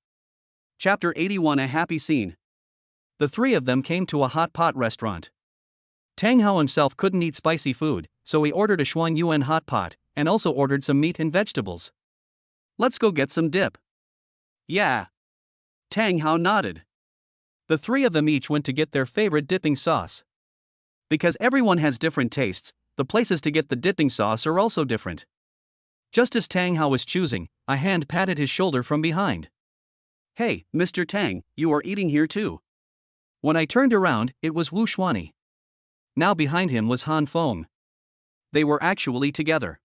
Chapter 81 A Happy Scene. The three of them came to a hot pot restaurant. Tang Hao himself couldn't eat spicy food, so he ordered a Xuan Yuan hot pot, and also ordered some meat and vegetables. Let's go get some dip. Yeah. Tang Hao nodded. The three of them each went to get their favorite dipping sauce. Because everyone has different tastes, the places to get the dipping sauce are also different. Just as Tang Hao was choosing, a hand patted his shoulder from behind. Hey, Mr. Tang, you are eating here too. When I turned around, it was Wu Xuani. Now behind him was Han Feng. They were actually together.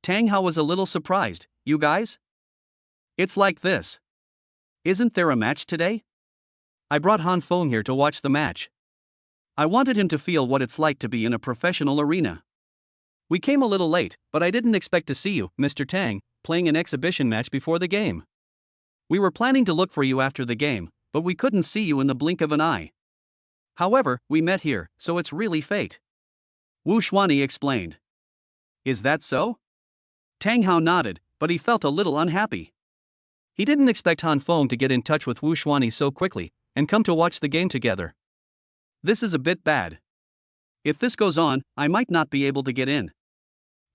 Tang Hao was a little surprised. You guys? It's like this. Isn't there a match today? I brought Han Feng here to watch the match. I wanted him to feel what it's like to be in a professional arena. We came a little late, but I didn't expect to see you, Mr. Tang, playing an exhibition match before the game. We were planning to look for you after the game, but we couldn't see you in the blink of an eye. However, we met here, so it's really fate. Wu Xuani explained. Is that so? Tang Hao nodded, but he felt a little unhappy. He didn't expect Han Feng to get in touch with Wu Xuani so quickly, and come to watch the game together. This is a bit bad. If this goes on, I might not be able to get in.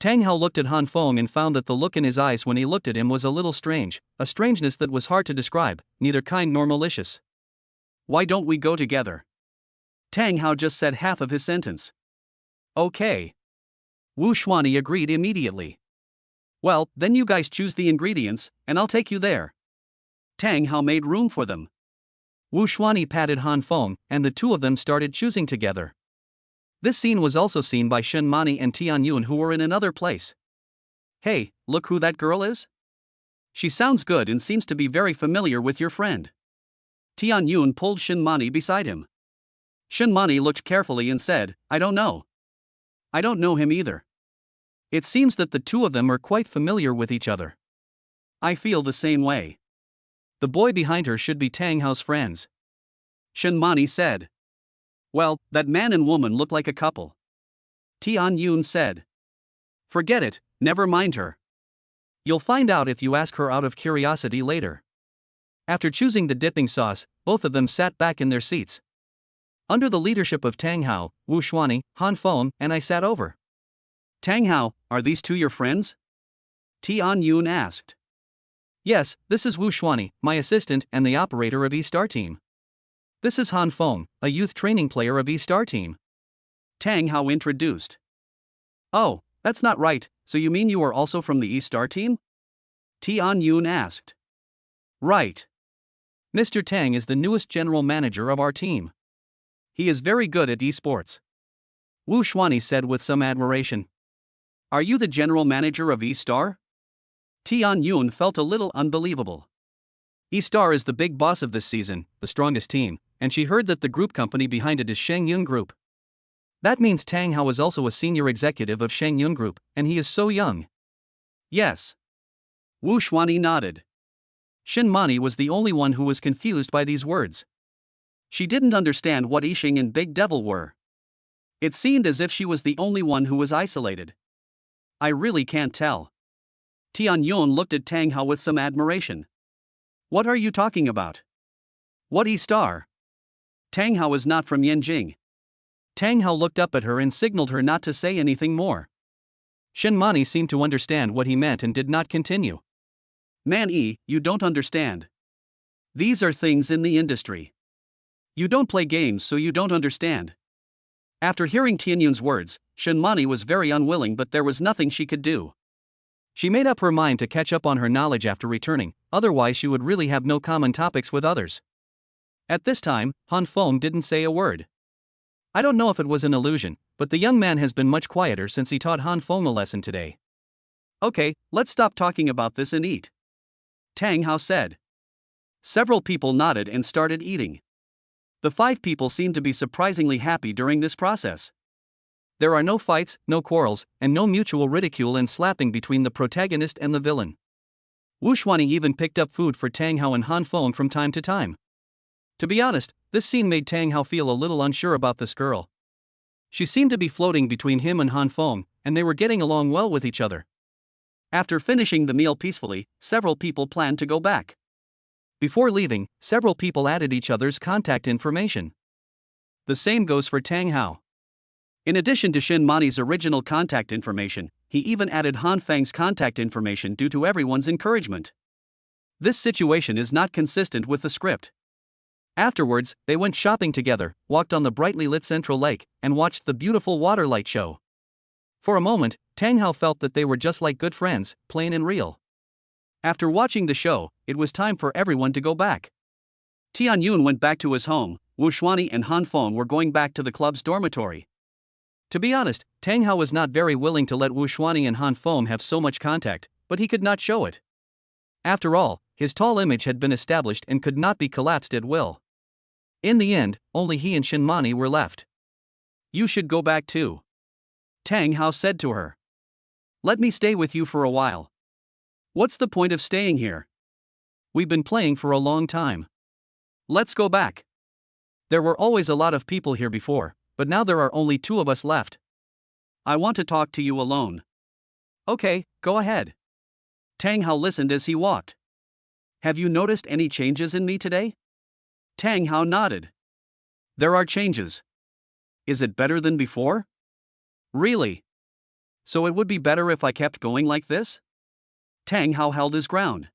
Tang Hao looked at Han Feng and found that the look in his eyes when he looked at him was a little strange, a strangeness that was hard to describe, neither kind nor malicious. Why don't we go together? Tang Hao just said half of his sentence. Okay. Wu Xuani agreed immediately. Well, then you guys choose the ingredients, and I'll take you there. Tang Hao made room for them. Wu Xuani patted Han Feng, and the two of them started choosing together. This scene was also seen by Shinmani and Tian Yun, who were in another place. Hey, look who that girl is? She sounds good and seems to be very familiar with your friend. Tian Yun pulled Shinmani beside him. Shinmani looked carefully and said, I don't know. I don't know him either. It seems that the two of them are quite familiar with each other. I feel the same way. The boy behind her should be Tang Hao's friends. Shinmani said. Well, that man and woman look like a couple. Tian Yun said. Forget it, never mind her. You'll find out if you ask her out of curiosity later. After choosing the dipping sauce, both of them sat back in their seats. Under the leadership of Tang Hao, Wu Xuani, Han Feng, and I sat over. Tang Hao, are these two your friends? Tian Yun asked. Yes, this is Wu Xuani, my assistant and the operator of E-Star Team. This is Han Feng, a youth training player of E-Star Team. Tang Hao introduced. Oh, that's not right, so you mean you are also from the E-Star Team? Tian Yun asked. Right. Mr. Tang is the newest general manager of our team. He is very good at esports. Wu Xuani said with some admiration. Are you the general manager of E-Star? Tian Yun felt a little unbelievable. E-Star is the big boss of this season, the strongest team, and she heard that the group company behind it is Sheng Yun Group. That means Tang Hao is also a senior executive of Sheng Yun Group, and he is so young. Yes. Wu Xuani nodded. Shinmani was the only one who was confused by these words. She didn't understand what Yixing and Big Devil were. It seemed as if she was the only one who was isolated. I really can't tell. Tian Yun looked at Tang Hao with some admiration. What are you talking about? What E-star? Tang Hao is not from Yanjing. Tang Hao looked up at her and signaled her not to say anything more. Shenmani seemed to understand what he meant and did not continue. Man E, you don't understand. These are things in the industry. You don't play games, so you don't understand. After hearing Tianyun's words, Shenmani was very unwilling, but there was nothing she could do. She made up her mind to catch up on her knowledge after returning, otherwise she would really have no common topics with others. At this time, Han Feng didn't say a word. I don't know if it was an illusion, but the young man has been much quieter since he taught Han Feng a lesson today. Okay, let's stop talking about this and eat, Tang Hao said. Several people nodded and started eating. The 5 people seemed to be surprisingly happy during this process. There are no fights, no quarrels, and no mutual ridicule and slapping between the protagonist and the villain. Wu Xuanyi even picked up food for Tang Hao and Han Feng from time to time. To be honest, this scene made Tang Hao feel a little unsure about this girl. She seemed to be floating between him and Han Feng, and they were getting along well with each other. After finishing the meal peacefully, several people planned to go back. Before leaving, several people added each other's contact information. The same goes for Tang Hao. In addition to Shenmani's original contact information, he even added Han Feng's contact information due to everyone's encouragement. This situation is not consistent with the script. Afterwards, they went shopping together, walked on the brightly lit central lake, and watched the beautiful water light show. For a moment, Tang Hao felt that they were just like good friends, plain and real. After watching the show, it was time for everyone to go back. Tian Yun went back to his home. Wu Xuanyi and Han Feng were going back to the club's dormitory. To be honest, Tang Hao was not very willing to let Wu Xuanyi and Han Feng have so much contact, but he could not show it. After all, his tall image had been established and could not be collapsed at will. In the end, only he and Shenmani were left. You should go back too, Tang Hao said to her. Let me stay with you for a while. What's the point of staying here? We've been playing for a long time. Let's go back. There were always a lot of people here before, but now there are only 2 of us left. I want to talk to you alone. Okay, go ahead. Tang Hao listened as he walked. Have you noticed any changes in me today? Tang Hao nodded. There are changes. Is it better than before? Really? So it would be better if I kept going like this? Tang Hao held his ground.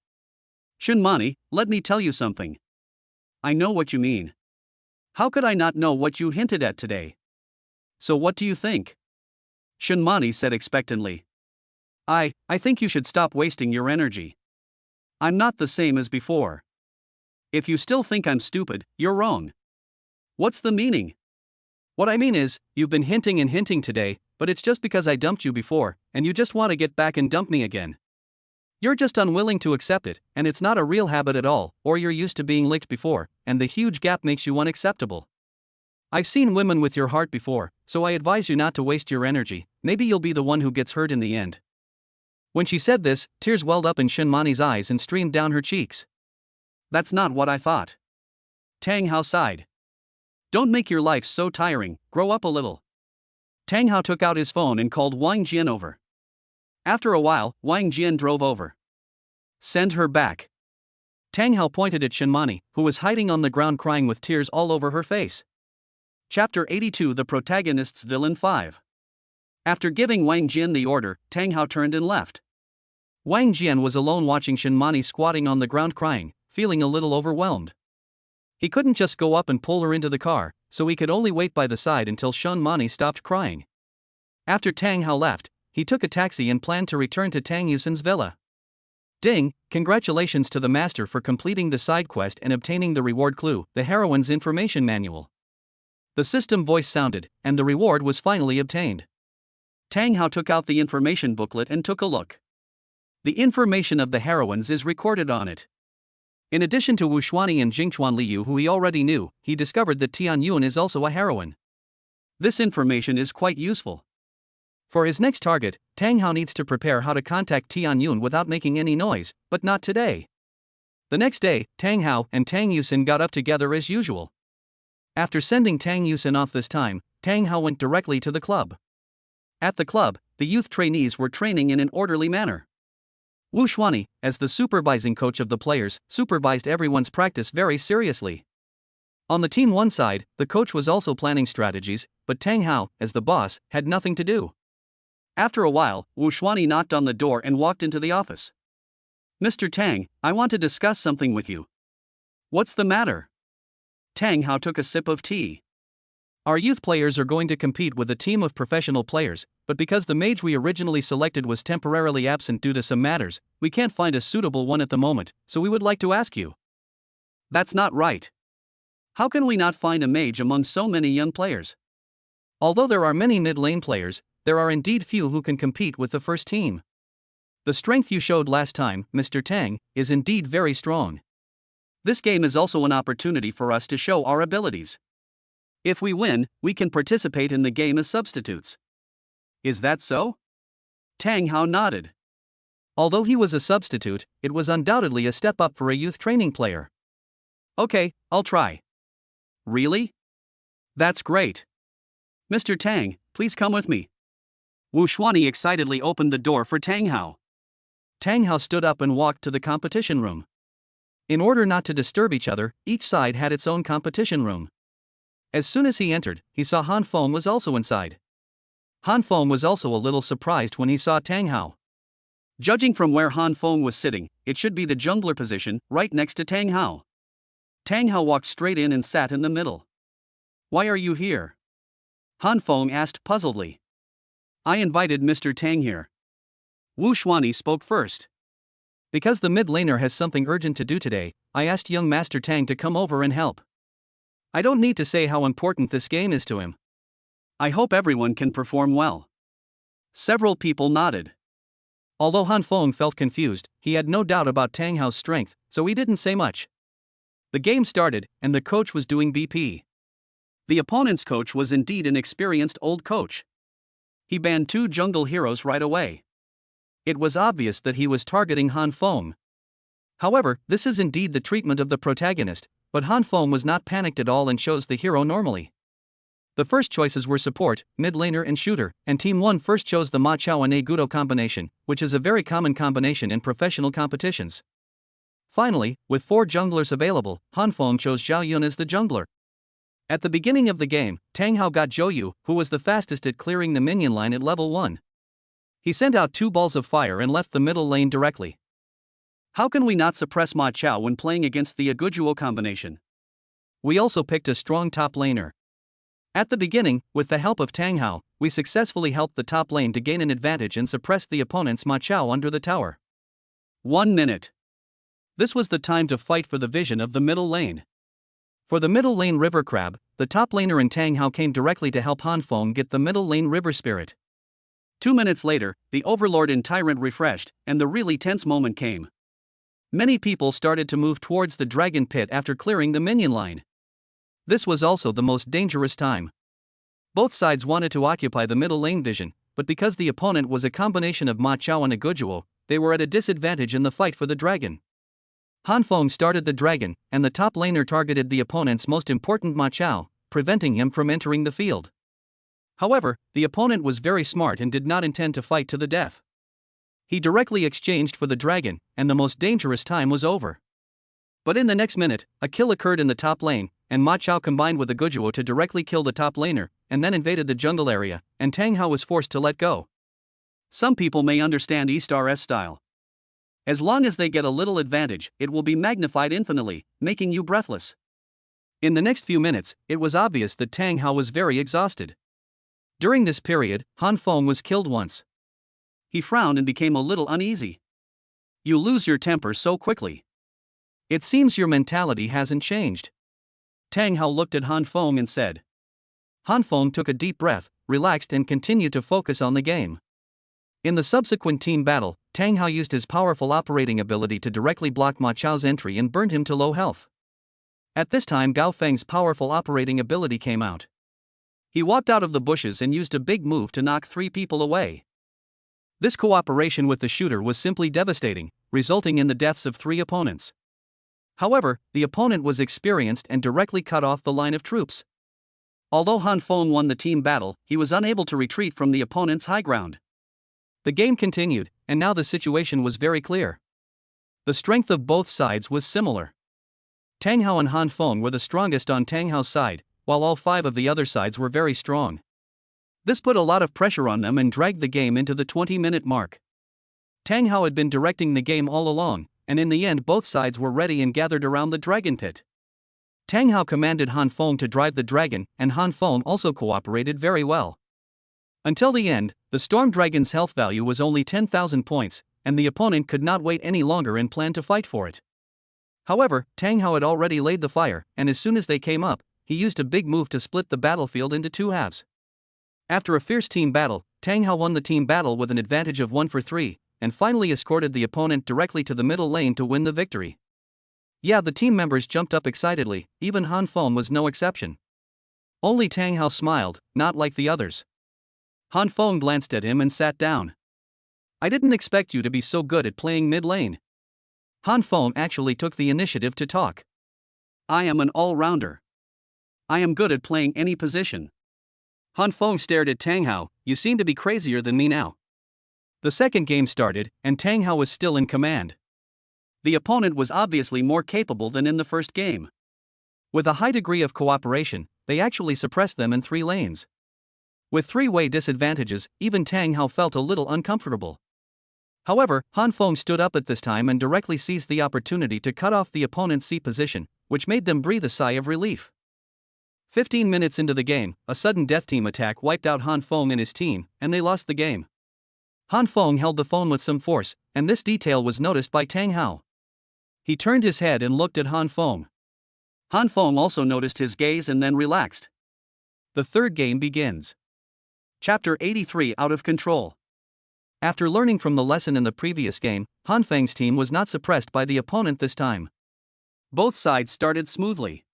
Shenmani, let me tell you something. I know what you mean. How could I not know what you hinted at today? So what do you think? Shenmani said expectantly. I think you should stop wasting your energy. I'm not the same as before. If you still think I'm stupid, you're wrong. What's the meaning? What I mean is, you've been hinting and hinting today, but it's just because I dumped you before, and you just want to get back and dump me again. You're just unwilling to accept it, and it's not a real habit at all, or you're used to being licked before, and the huge gap makes you unacceptable. I've seen women with your heart before, so I advise you not to waste your energy. Maybe you'll be the one who gets hurt in the end. When she said this, tears welled up in Shenmani's eyes and streamed down her cheeks. That's not what I thought. Tang Hao sighed. Don't make your life so tiring, grow up a little. Tang Hao took out his phone and called Wang Jian over. After a while, Wang Jian drove over. Send her back. Tang Hao pointed at Shenmani, who was hiding on the ground crying with tears all over her face. Chapter 82 The Protagonist's Villain 5. After giving Wang Jian the order, Tang Hao turned and left. Wang Jian was alone watching Shenmani squatting on the ground crying, feeling a little overwhelmed. He couldn't just go up and pull her into the car, so he could only wait by the side until Shenmani stopped crying. After Tang Hao left, he took a taxi and planned to return to Tang Yusen's villa. Ding, congratulations to the master for completing the side quest and obtaining the reward clue, the heroine's information manual. The system voice sounded, and the reward was finally obtained. Tang Hao took out the information booklet and took a look. The information of the heroines is recorded on it. In addition to Wu Xuanyi and Jingchuan Liu, who he already knew, he discovered that Tian Yun is also a heroine. This information is quite useful. For his next target, Tang Hao needs to prepare how to contact Tian Yun without making any noise, but not today. The next day, Tang Hao and Tang Yusen got up together as usual. After sending Tang Yusen off this time, Tang Hao went directly to the club. At the club, the youth trainees were training in an orderly manner. Wu Xuanyi, as the supervising coach of the players, supervised everyone's practice very seriously. On the Team 1 side, the coach was also planning strategies, but Tang Hao, as the boss, had nothing to do. After a while, Wu Xuanyi knocked on the door and walked into the office. "Mr. Tang, I want to discuss something with you." "What's the matter?" Tang Hao took a sip of tea. "Our youth players are going to compete with a team of professional players, but because the mage we originally selected was temporarily absent due to some matters, we can't find a suitable one at the moment, so we would like to ask you." "That's not right. How can we not find a mage among so many young players? Although there are many mid-lane players, there are indeed few who can compete with the first team. The strength you showed last time, Mr. Tang, is indeed very strong. This game is also an opportunity for us to show our abilities. If we win, we can participate in the game as substitutes." "Is that so?" Tang Hao nodded. Although he was a substitute, it was undoubtedly a step up for a youth training player. "Okay, I'll try." "Really? That's great. Mr. Tang, please come with me." Wu Xuanyi excitedly opened the door for Tang Hao. Tang Hao stood up and walked to the competition room. In order not to disturb each other, each side had its own competition room. As soon as he entered, he saw Han Feng was also inside. Han Feng was also a little surprised when he saw Tang Hao. Judging from where Han Feng was sitting, it should be the jungler position, right next to Tang Hao. Tang Hao walked straight in and sat in the middle. "Why are you here?" Han Feng asked puzzledly. "I invited Mr. Tang here." Wu Xuanyi spoke first. "Because the mid laner has something urgent to do today, I asked young Master Tang to come over and help. I don't need to say how important this game is to him. I hope everyone can perform well." Several people nodded. Although Han Feng felt confused, he had no doubt about Tang Hao's strength, so he didn't say much. The game started, and the coach was doing BP. The opponent's coach was indeed an experienced old coach. He banned 2 jungle heroes right away. It was obvious that he was targeting Han Feng. However, this is indeed the treatment of the protagonist, but Han Feng was not panicked at all and chose the hero normally. The first choices were support, mid laner and shooter, and Team 1 first chose the Ma Chao and Gudo combination, which is a very common combination in professional competitions. Finally, with 4 junglers available, Han Feng chose Zhao Yun as the jungler. At the beginning of the game, Tang Hao got Zhou Yu, who was the fastest at clearing the minion line at level 1. He sent out 2 balls of fire and left the middle lane directly. How can we not suppress Ma Chao when playing against the Aguduo combination? We also picked a strong top laner. At the beginning, with the help of Tang Hao, we successfully helped the top lane to gain an advantage and suppressed the opponent's Ma Chao under the tower. 1 minute. This was the time to fight for the vision of the middle lane. For the middle lane River Crab, the top laner and Tang Hao came directly to help Han Feng get the middle lane River Spirit. 2 minutes later, the Overlord and Tyrant refreshed, and the really tense moment came. Many people started to move towards the Dragon Pit after clearing the minion line. This was also the most dangerous time. Both sides wanted to occupy the middle lane vision, but because the opponent was a combination of Ma Chao and Aguduo, they were at a disadvantage in the fight for the dragon. Han Feng started the dragon, and the top laner targeted the opponent's most important Ma Chao, preventing him from entering the field. However, the opponent was very smart and did not intend to fight to the death. He directly exchanged for the dragon, and the most dangerous time was over. But in the next minute, a kill occurred in the top lane, and Ma Chao combined with Aguduo to directly kill the top laner, and then invaded the jungle area, and Tang Hao was forced to let go. Some people may understand E*S style. As long as they get a little advantage, it will be magnified infinitely, making you breathless. In the next few minutes, it was obvious that Tang Hao was very exhausted. During this period, Han Feng was killed once. He frowned and became a little uneasy. "You lose your temper so quickly. It seems your mentality hasn't changed." Tang Hao looked at Han Feng and said. Han Feng took a deep breath, relaxed and continued to focus on the game. In the subsequent team battle, Tang Hao used his powerful operating ability to directly block Ma Chao's entry and burned him to low health. At this time Gao Feng's powerful operating ability came out. He walked out of the bushes and used a big move to knock 3 people away. This cooperation with the shooter was simply devastating, resulting in the deaths of 3 opponents. However, the opponent was experienced and directly cut off the line of troops. Although Han Feng won the team battle, he was unable to retreat from the opponent's high ground. The game continued, and now the situation was very clear. The strength of both sides was similar. Tang Hao and Han Feng were the strongest on Tang Hao's side, while all 5 of the other sides were very strong. This put a lot of pressure on them and dragged the game into the 20-minute mark. Tang Hao had been directing the game all along, and in the end both sides were ready and gathered around the dragon pit. Tang Hao commanded Han Feng to drive the dragon, and Han Feng also cooperated very well. Until the end, the Storm Dragon's health value was only 10,000 points, and the opponent could not wait any longer and planned to fight for it. However, Tang Hao had already laid the fire, and as soon as they came up, he used a big move to split the battlefield into 2 halves. After a fierce team battle, Tang Hao won the team battle with an advantage of 1-for-3, and finally escorted the opponent directly to the middle lane to win the victory. Yeah, the team members jumped up excitedly, even Han Feng was no exception. Only Tang Hao smiled, not like the others. Han Feng glanced at him and sat down. "I didn't expect you to be so good at playing mid lane." Han Feng actually took the initiative to talk. "I am an all-rounder. I am good at playing any position." Han Feng stared at Tang Hao. "You seem to be crazier than me now." The second game started, and Tang Hao was still in command. The opponent was obviously more capable than in the first game. With a high degree of cooperation, they actually suppressed them in 3 lanes. With 3-way disadvantages, even Tang Hao felt a little uncomfortable. However, Han Feng stood up at this time and directly seized the opportunity to cut off the opponent's C position, which made them breathe a sigh of relief. 15 minutes into the game, a sudden death team attack wiped out Han Feng and his team, and they lost the game. Han Feng held the phone with some force, and this detail was noticed by Tang Hao. He turned his head and looked at Han Feng. Han Feng also noticed his gaze and then relaxed. The third game begins. Chapter 83: Out of Control. After learning from the lesson in the previous game, Han Feng's team was not suppressed by the opponent this time. Both sides started smoothly.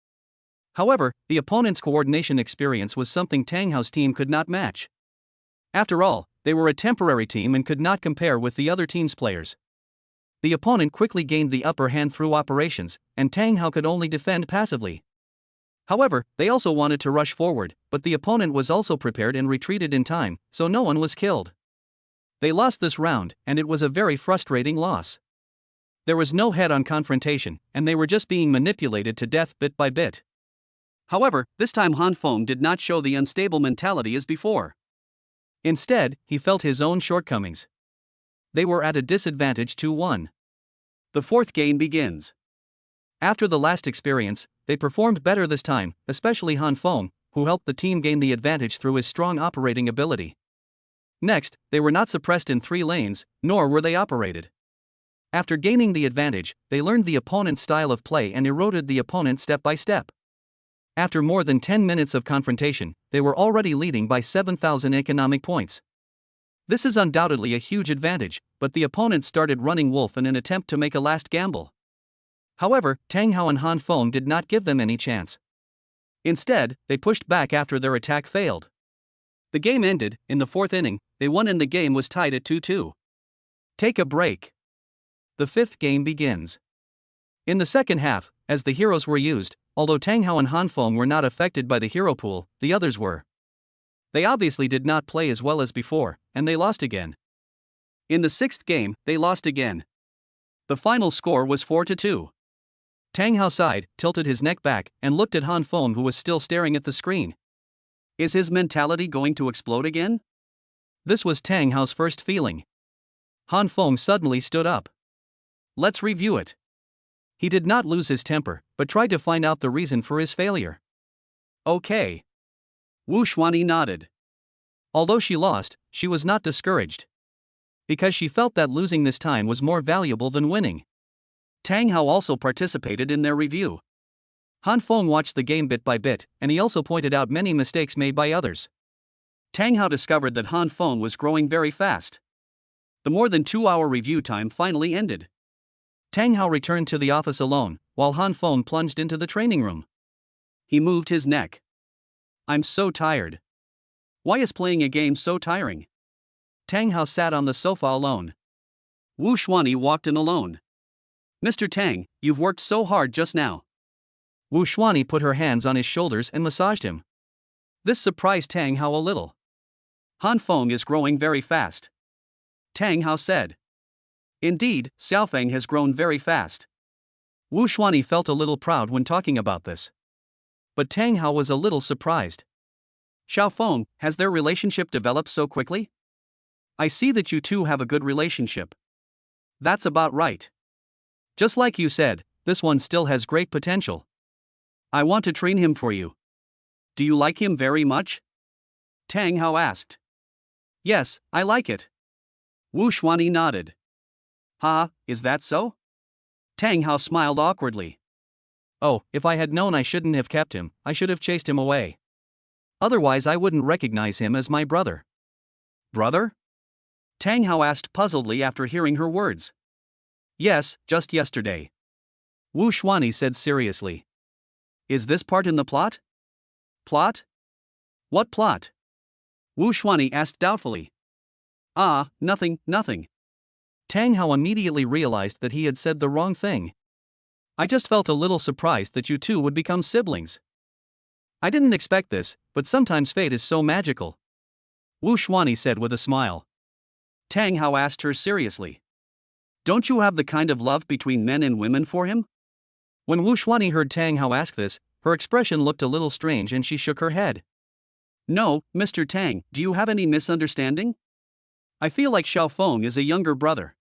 However, the opponent's coordination experience was something Tang Hao's team could not match. After all, they were a temporary team and could not compare with the other team's players. The opponent quickly gained the upper hand through operations, and Tang Hao could only defend passively. However, they also wanted to rush forward, but the opponent was also prepared and retreated in time, so no one was killed. They lost this round, and it was a very frustrating loss. There was no head-on confrontation, and they were just being manipulated to death bit by bit. However, this time Han Feng did not show the unstable mentality as before. Instead, he felt his own shortcomings. They were at a disadvantage 2-1. The fourth game begins. After the last experience, they performed better this time, especially Han Feng, who helped the team gain the advantage through his strong operating ability. Next, they were not suppressed in 3 lanes, nor were they operated. After gaining the advantage, they learned the opponent's style of play and eroded the opponent step by step. After more than 10 minutes of confrontation, they were already leading by 7,000 economic points. This is undoubtedly a huge advantage, but the opponent started running wolf in an attempt to make a last gamble. However, Tang Hao and Han Feng did not give them any chance. Instead, they pushed back after their attack failed. The game ended. In the 4th inning, they won and the game was tied at 2-2. Take a break. The 5th game begins. In the second half, as the heroes were used, although Tang Hao and Han Feng were not affected by the hero pool, the others were. They obviously did not play as well as before, and they lost again. In the 6th game, they lost again. The final score was 4-2. Tang Hao sighed, tilted his neck back, and looked at Han Feng, who was still staring at the screen. Is his mentality going to explode again? This was Tang Hao's first feeling. Han Feng suddenly stood up. Let's review it. He did not lose his temper, but tried to find out the reason for his failure. Okay. Wu Xuanyi nodded. Although she lost, she was not discouraged. Because she felt that losing this time was more valuable than winning. Tang Hao also participated in their review. Han Feng watched the game bit by bit, and he also pointed out many mistakes made by others. Tang Hao discovered that Han Feng was growing very fast. The more than 2-hour review time finally ended. Tang Hao returned to the office alone, while Han Feng plunged into the training room. He moved his neck. I'm so tired. Why is playing a game so tiring? Tang Hao sat on the sofa alone. Wu Xuanyi walked in alone. Mr. Tang, you've worked so hard just now. Wu Xuanyi put her hands on his shoulders and massaged him. This surprised Tang Hao a little. Han Feng is growing very fast. Tang Hao said. Indeed, Xiaofeng has grown very fast. Wu Xuanyi felt a little proud when talking about this. But Tang Hao was a little surprised. Xiaofeng, has their relationship developed so quickly? I see that you two have a good relationship. That's about right. Just like you said, this one still has great potential. I want to train him for you. Do you like him very much? Tang Hao asked. Yes, I like it. Wu Xuanyi nodded. Ha, is that so? Tang Hao smiled awkwardly. Oh, if I had known I shouldn't have kept him, I should have chased him away. Otherwise I wouldn't recognize him as my brother. Brother? Tang Hao asked puzzledly after hearing her words. Yes, just yesterday. Wu Xuanyi said seriously. Is this part in the plot? Plot? What plot? Wu Xuanyi asked doubtfully. Ah, nothing. Tang Hao immediately realized that he had said the wrong thing. I just felt a little surprised that you two would become siblings. I didn't expect this, but sometimes fate is so magical. Wu Xuanyi said with a smile. Tang Hao asked her seriously. Don't you have the kind of love between men and women for him? When Wu Xuanyi heard Tang Hao ask this, her expression looked a little strange and she shook her head. No, Mr. Tang, do you have any misunderstanding? I feel like Xiaofeng is a younger brother.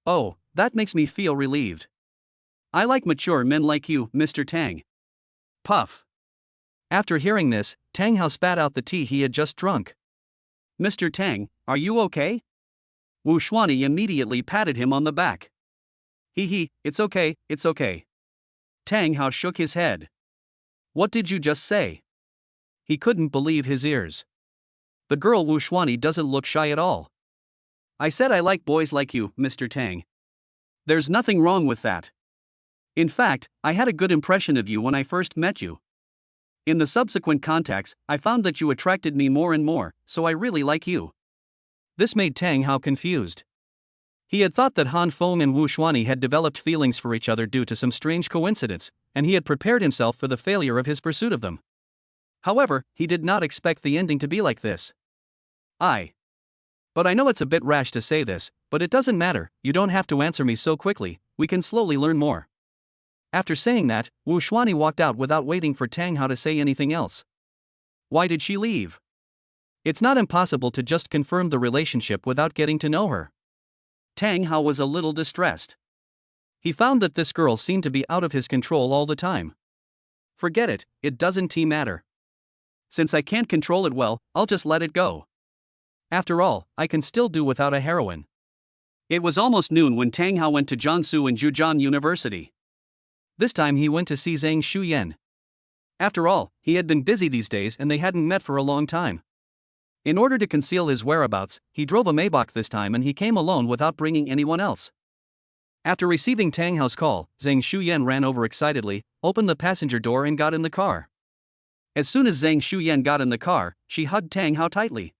Oh, that makes me feel relieved. I like mature men like you, Mr. Tang. Puff. After hearing this, Tang Hao spat out the tea he had just drunk. Mr. Tang, are you okay? Wu Xuanyi immediately patted him on the back. It's okay. Tang Hao shook his head. What did you just say? He couldn't believe his ears. The girl Wu Xuanyi doesn't look shy at all. I said I like boys like you, Mr. Tang. There's nothing wrong with that. In fact, I had a good impression of you when I first met you. In the subsequent contacts, I found that you attracted me more and more, so I really like you. This made Tang Hao confused. He had thought that Han Feng and Wu Xuanyi had developed feelings for each other due to some strange coincidence, and he had prepared himself for the failure of his pursuit of them. However, he did not expect the ending to be like this. But I know it's a bit rash to say this, but it doesn't matter, you don't have to answer me so quickly, we can slowly learn more. After saying that, Wu Xuanyi walked out without waiting for Tang Hao to say anything else. Why did she leave? It's not impossible to just confirm the relationship without getting to know her. Tang Hao was a little distressed. He found that this girl seemed to be out of his control all the time. Forget it, it doesn't matter. Since I can't control it well, I'll just let it go. After all, I can still do without a heroine. It was almost noon when Tang Hao went to Jiangsu and Zhejiang University. This time he went to see Zhang Shuyan. After all, he had been busy these days and they hadn't met for a long time. In order to conceal his whereabouts, he drove a Maybach this time and he came alone without bringing anyone else. After receiving Tang Hao's call, Zhang Shuyan ran over excitedly, opened the passenger door and got in the car. As soon as Zhang Shuyan got in the car, she hugged Tang Hao tightly.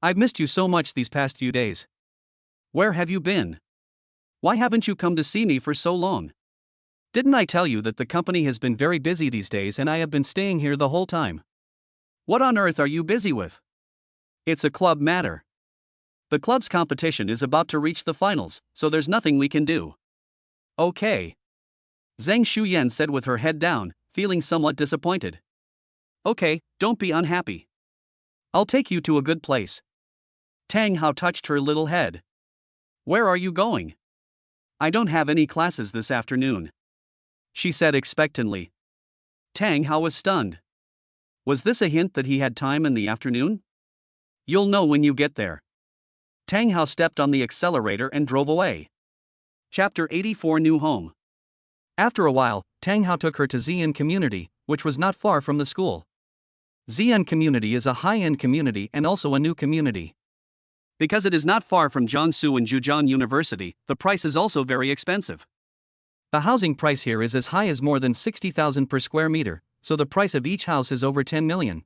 I've missed you so much these past few days. Where have you been? Why haven't you come to see me for so long? Didn't I tell you that the company has been very busy these days and I have been staying here the whole time? What on earth are you busy with? It's a club matter. The club's competition is about to reach the finals, so there's nothing we can do. Okay. Zhang Shuyan said with her head down, feeling somewhat disappointed. Okay, don't be unhappy. I'll take you to a good place. Tang Hao touched her little head. Where are you going? I don't have any classes this afternoon, she said expectantly. Tang Hao was stunned. Was this a hint that he had time in the afternoon? You'll know when you get there. Tang Hao stepped on the accelerator and drove away. Chapter 84 New Home. After a while, Tang Hao took her to Xi'an Community, which was not far from the school. Xi'an Community is a high-end community and also a new community. Because it is not far from Jiangsu and Zhejiang University, the price is also very expensive. The housing price here is as high as more than 60,000 per square meter, so the price of each house is over 10 million.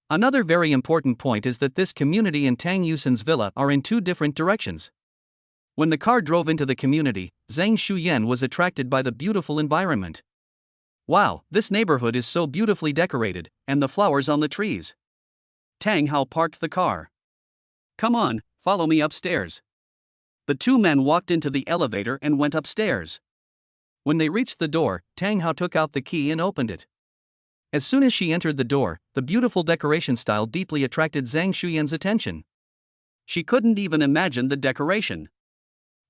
Another very important point is that this community and Tang Yusan's villa are in two different directions. When the car drove into the community, Zhang Shuyan was attracted by the beautiful environment. Wow, this neighborhood is so beautifully decorated, and the flowers on the trees. Tang Hao parked the car. Come on, follow me upstairs. The two men walked into the elevator and went upstairs. When they reached the door, Tang Hao took out the key and opened it. As soon as she entered the door, the beautiful decoration style deeply attracted Zhang Shuyan's attention. She couldn't even imagine the decoration.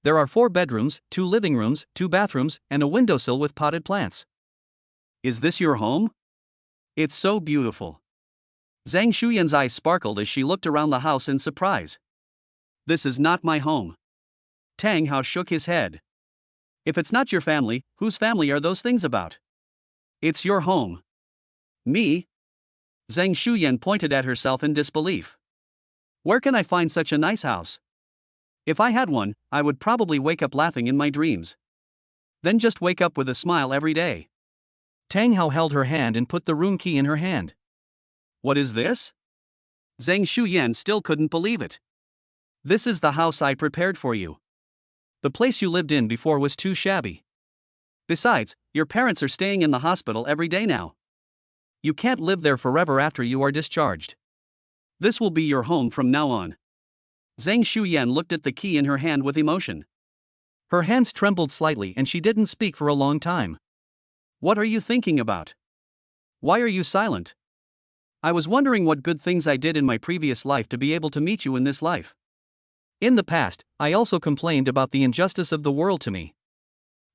There are 4 bedrooms, 2 living rooms, 2 bathrooms, and a windowsill with potted plants. Is this your home? It's so beautiful. Zhang Shuyan's eyes sparkled as she looked around the house in surprise. This is not my home. Tang Hao shook his head. If it's not your family, whose family are those things about? It's your home. Me? Zhang Shuyan pointed at herself in disbelief. Where can I find such a nice house? If I had one, I would probably wake up laughing in my dreams. Then just wake up with a smile every day. Tang Hao held her hand and put the room key in her hand. What is this? Zhang Shuyan still couldn't believe it. This is the house I prepared for you. The place you lived in before was too shabby. Besides, your parents are staying in the hospital every day now. You can't live there forever after you are discharged. This will be your home from now on. Zhang Shuyan looked at the key in her hand with emotion. Her hands trembled slightly and she didn't speak for a long time. What are you thinking about? Why are you silent? I was wondering what good things I did in my previous life to be able to meet you in this life. In the past, I also complained about the injustice of the world to me.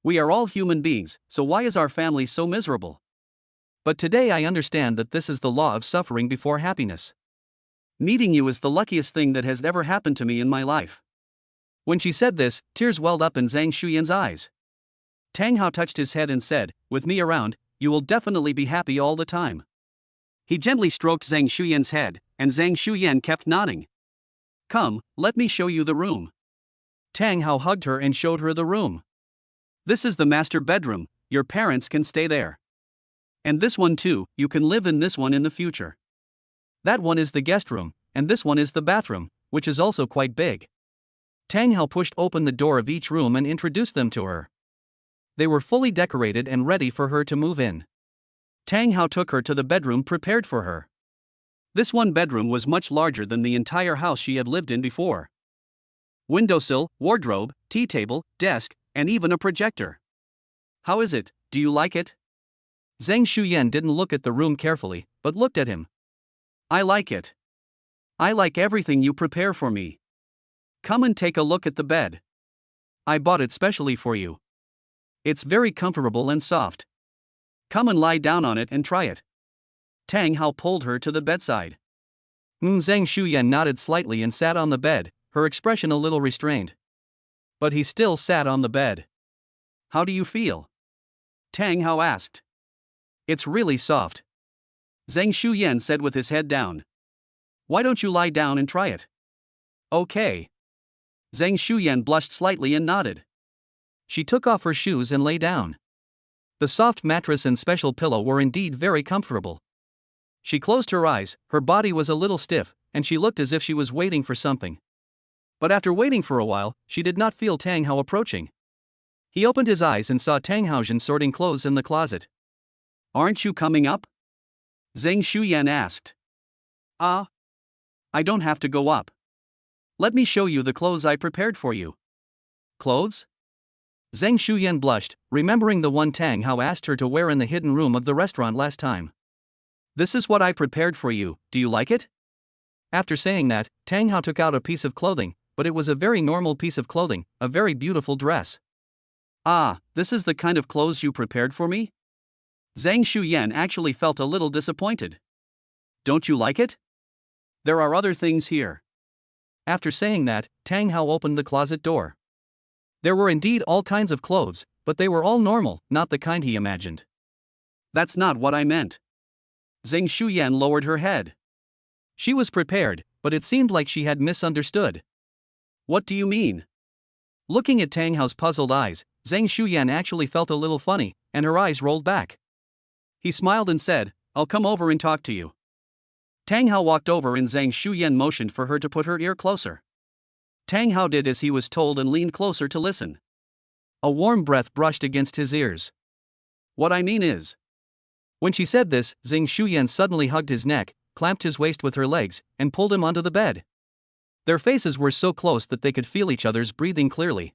We are all human beings, so why is our family so miserable? But today I understand that this is the law of suffering before happiness. Meeting you is the luckiest thing that has ever happened to me in my life. When she said this, tears welled up in Zhang Shuyan's eyes. Tang Hao touched his head and said, with me around, you will definitely be happy all the time. He gently stroked Zhang Shuyan's head, and Zhang Shuyan kept nodding. Come, let me show you the room. Tang Hao hugged her and showed her the room. This is the master bedroom, your parents can stay there. And this one too, you can live in this one in the future. That one is the guest room, and this one is the bathroom, which is also quite big. Tang Hao pushed open the door of each room and introduced them to her. They were fully decorated and ready for her to move in. Tang Hao took her to the bedroom prepared for her. This one bedroom was much larger than the entire house she had lived in before. Windowsill, wardrobe, tea table, desk, and even a projector. How is it, do you like it? Zhang Shuyan didn't look at the room carefully, but looked at him. I like it. I like everything you prepare for me. Come and take a look at the bed. I bought it specially for you. It's very comfortable and soft. Come and lie down on it and try it. Tang Hao pulled her to the bedside. Zhang Shuyan nodded slightly and sat on the bed, her expression a little restrained. But he still sat on the bed. How do you feel? Tang Hao asked. It's really soft. Zhang Shuyan said with his head down. Why don't you lie down and try it? Okay. Zhang Shuyan blushed slightly and nodded. She took off her shoes and lay down. The soft mattress and special pillow were indeed very comfortable. She closed her eyes, her body was a little stiff, and she looked as if she was waiting for something. But after waiting for a while, she did not feel Tang Hao approaching. He opened his eyes and saw Tang Haojin sorting clothes in the closet. Aren't you coming up? Zhang Shuyan asked. I don't have to go up. Let me show you the clothes I prepared for you. Clothes? Zhang Shuyan blushed, remembering the one Tang Hao asked her to wear in the hidden room of the restaurant last time. This is what I prepared for you, do you like it? After saying that, Tang Hao took out a piece of clothing, but it was a very normal piece of clothing, a very beautiful dress. This is the kind of clothes you prepared for me? Zhang Shuyan actually felt a little disappointed. Don't you like it? There are other things here. After saying that, Tang Hao opened the closet door. There were indeed all kinds of clothes, but they were all normal, not the kind he imagined. That's not what I meant. Zhang Shuyan lowered her head. She was prepared, but it seemed like she had misunderstood. What do you mean? Looking at Tang Hao's puzzled eyes, Zhang Shuyan actually felt a little funny, and her eyes rolled back. He smiled and said, I'll come over and talk to you. Tang Hao walked over and Zhang Shuyan motioned for her to put her ear closer. Tang Hao did as he was told and leaned closer to listen. A warm breath brushed against his ears. What I mean is, When she said this, Zhang Shuyan suddenly hugged his neck, clamped his waist with her legs, and pulled him onto the bed. Their faces were so close that they could feel each other's breathing clearly.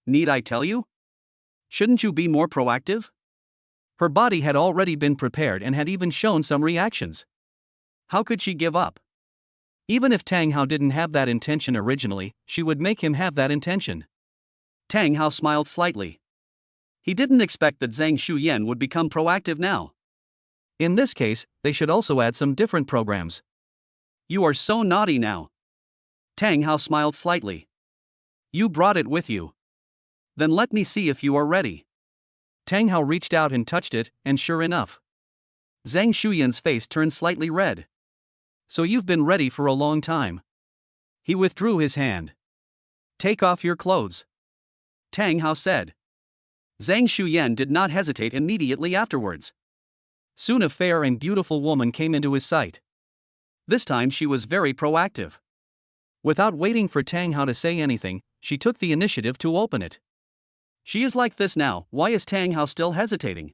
Need I tell you? Shouldn't you be more proactive? Her body had already been prepared and had even shown some reactions. How could she give up? Even if Tang Hao didn't have that intention originally, she would make him have that intention. Tang Hao smiled slightly. He didn't expect that Zhang Shuyan would become proactive now. In this case, they should also add some different programs. You are so naughty now. Tang Hao smiled slightly. You brought it with you. Then let me see if you are ready. Tang Hao reached out and touched it, and sure enough, Zhang Shuyan's face turned slightly red. So you've been ready for a long time. He withdrew his hand. Take off your clothes, Tang Hao said. Zhang Shuyan did not hesitate immediately afterwards. Soon a fair and beautiful woman came into his sight. This time she was very proactive. Without waiting for Tang Hao to say anything, she took the initiative to open it. She is like this now, why is Tang Hao still hesitating?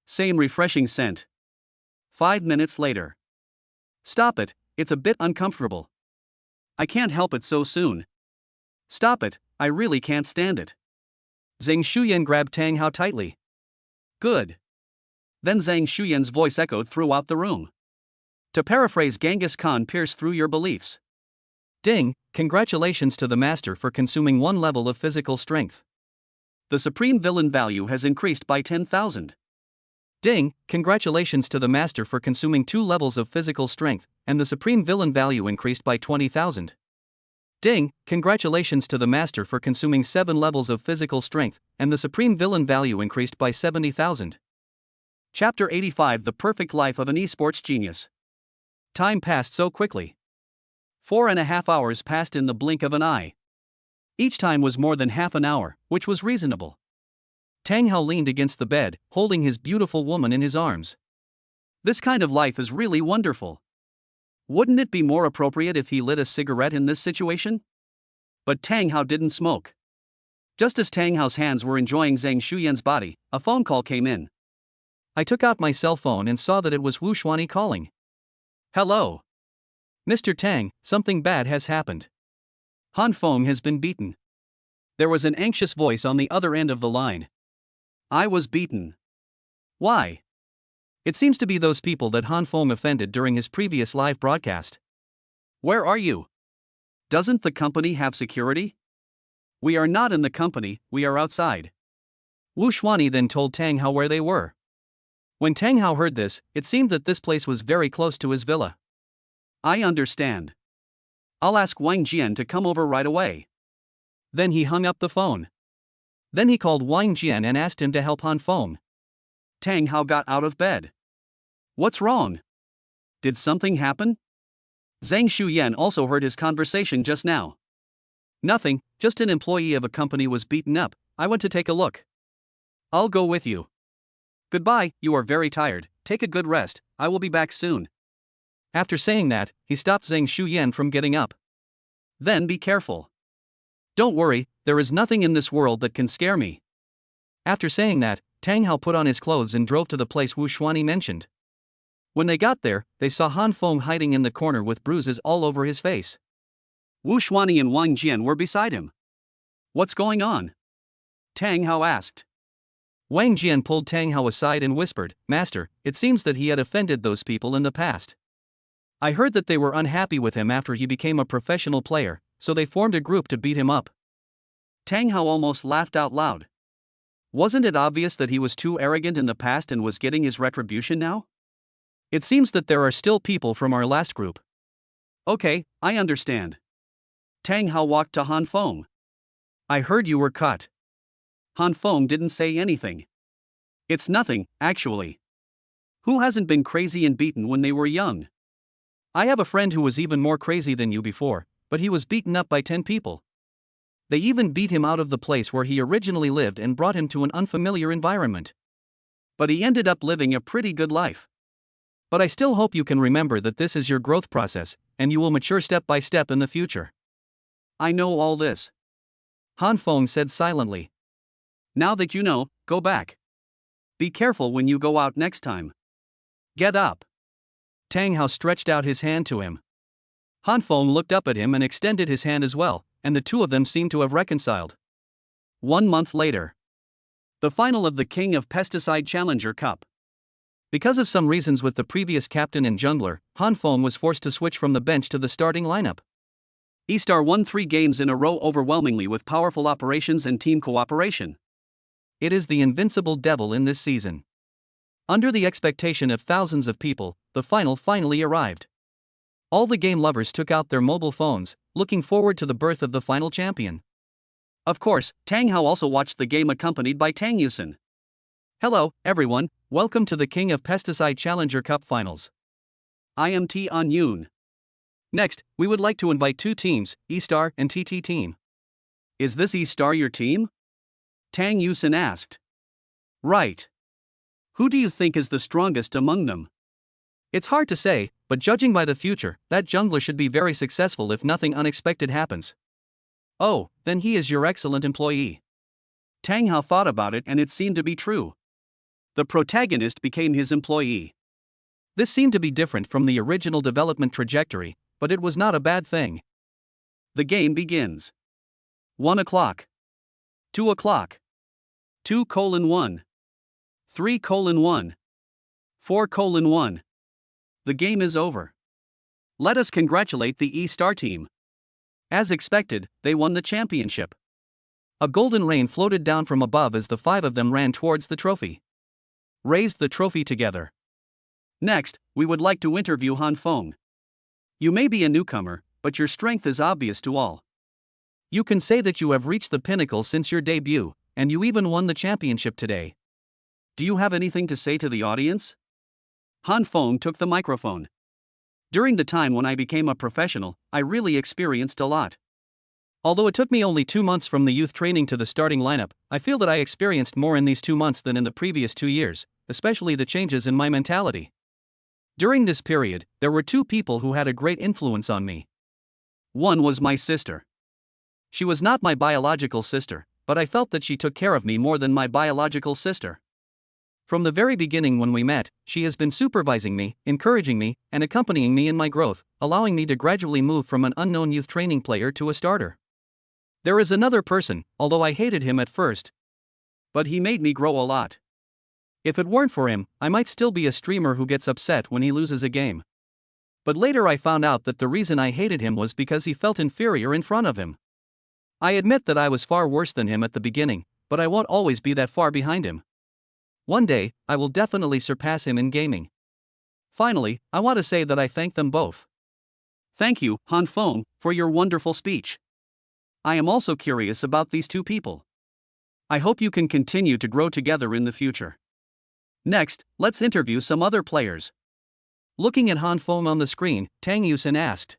Same refreshing scent. 5 minutes later. Stop it, it's a bit uncomfortable. I can't help it so soon. Stop it, I really can't stand it. Zhang Shuyan grabbed Tang Hao tightly. Good. Then Zhang Shuyan's voice echoed throughout the room. To paraphrase Genghis Khan, pierce through your beliefs. Ding, congratulations to the master for consuming 1 level of physical strength. The supreme villain value has increased by 10,000. Ding, congratulations to the master for consuming 2 levels of physical strength, and the supreme villain value increased by 20,000. Ding, congratulations to the master for consuming 7 levels of physical strength, and the supreme villain value increased by 70,000. Chapter 85: The Perfect Life of an Esports Genius. Time passed so quickly. 4.5 hours passed in the blink of an eye. Each time was more than half an hour, which was reasonable. Tang Hao leaned against the bed, holding his beautiful woman in his arms. This kind of life is really wonderful. Wouldn't it be more appropriate if he lit a cigarette in this situation? But Tang Hao didn't smoke. Just as Tang Hao's hands were enjoying Zhang Shuyan's body, a phone call came in. I took out my cell phone and saw that it was Wu Xuanyi calling. Hello. Mr. Tang, something bad has happened. Han Feng has been beaten. There was an anxious voice on the other end of the line. I was beaten. Why? It seems to be those people that Han Feng offended during his previous live broadcast. Where are you? Doesn't the company have security? We are not in the company, we are outside. Wu Xuanyi then told Tang Hao where they were. When Tang Hao heard this, it seemed that this place was very close to his villa. I understand. I'll ask Wang Jian to come over right away. Then he hung up the phone. Then he called Wang Jian and asked him to help Han Feng. Tang Hao got out of bed. What's wrong? Did something happen? Zhang Shuyan also heard his conversation just now. Nothing, just an employee of a company was beaten up. I went to take a look. I'll go with you. Goodbye, you are very tired, take a good rest, I will be back soon. After saying that, he stopped Zhang Shuyan from getting up. Then be careful. Don't worry, there is nothing in this world that can scare me. After saying that, Tang Hao put on his clothes and drove to the place Wu Xuanyi mentioned. When they got there, they saw Han Feng hiding in the corner with bruises all over his face. Wu Xuanyi and Wang Jian were beside him. What's going on? Tang Hao asked. Wang Jian pulled Tang Hao aside and whispered, Master, it seems that he had offended those people in the past. I heard that they were unhappy with him after he became a professional player, so they formed a group to beat him up. Tang Hao almost laughed out loud. Wasn't it obvious that he was too arrogant in the past and was getting his retribution now? It seems that there are still people from our last group. Okay, I understand. Tang Hao walked to Han Feng. I heard you were cut. Han Feng didn't say anything. It's nothing, actually. Who hasn't been crazy and beaten when they were young? I have a friend who was even more crazy than you before, but he was beaten up by 10 people. They even beat him out of the place where he originally lived and brought him to an unfamiliar environment. But he ended up living a pretty good life. But I still hope you can remember that this is your growth process, and you will mature step by step in the future. I know all this. Han Feng said silently. Now that you know, go back. Be careful when you go out next time. Get up. Tang Hao stretched out his hand to him. Han Feng looked up at him and extended his hand as well, and the two of them seemed to have reconciled. 1 month later. The final of the King of Pesticide Challenger Cup. Because of some reasons with the previous captain and jungler, Han Feng was forced to switch from the bench to the starting lineup. E-Star won 3 games in a row overwhelmingly with powerful operations and team cooperation. It is the invincible devil in this season. Under the expectation of thousands of people, the final finally arrived. All the game lovers took out their mobile phones, looking forward to the birth of the final champion. Of course, Tang Hao also watched the game accompanied by Tang Yusen. Hello, everyone, welcome to the King of Pesticide Challenger Cup Finals. I am T An Yoon. Next, we would like to invite 2 teams, E-Star and TT Team. Is this E-Star your team? Tang Yusen asked. Right. Who do you think is the strongest among them? It's hard to say, but judging by the future, that jungler should be very successful if nothing unexpected happens. Oh, then he is your excellent employee. Tang Hao thought about it and it seemed to be true. The protagonist became his employee. This seemed to be different from the original development trajectory, but it was not a bad thing. The game begins. 1 o'clock. 2 o'clock. 2:1. 3:1. 4:1. The game is over. Let us congratulate the E-Star team. As expected, they won the championship. A golden rain floated down from above as the 5 of them ran towards the trophy. Raised the trophy together. Next, we would like to interview Han Feng. You may be a newcomer, but your strength is obvious to all. You can say that you have reached the pinnacle since your debut, and you even won the championship today. Do you have anything to say to the audience? Han Feng took the microphone. During the time when I became a professional, I really experienced a lot. Although it took me only 2 months from the youth training to the starting lineup, I feel that I experienced more in these 2 months than in the previous 2 years, especially the changes in my mentality. During this period, there were 2 people who had a great influence on me. One was my sister. She was not my biological sister, but I felt that she took care of me more than my biological sister. From the very beginning when we met, she has been supervising me, encouraging me, and accompanying me in my growth, allowing me to gradually move from an unknown youth training player to a starter. There is another person, although I hated him at first, but he made me grow a lot. If it weren't for him, I might still be a streamer who gets upset when he loses a game. But later I found out that the reason I hated him was because he felt inferior in front of him. I admit that I was far worse than him at the beginning, but I won't always be that far behind him. One day, I will definitely surpass him in gaming. Finally, I want to say that I thank them both. Thank you, Han Feng, for your wonderful speech. I am also curious about these 2 people. I hope you can continue to grow together in the future. Next, let's interview some other players. Looking at Han Feng on the screen, Tang Yusen asked.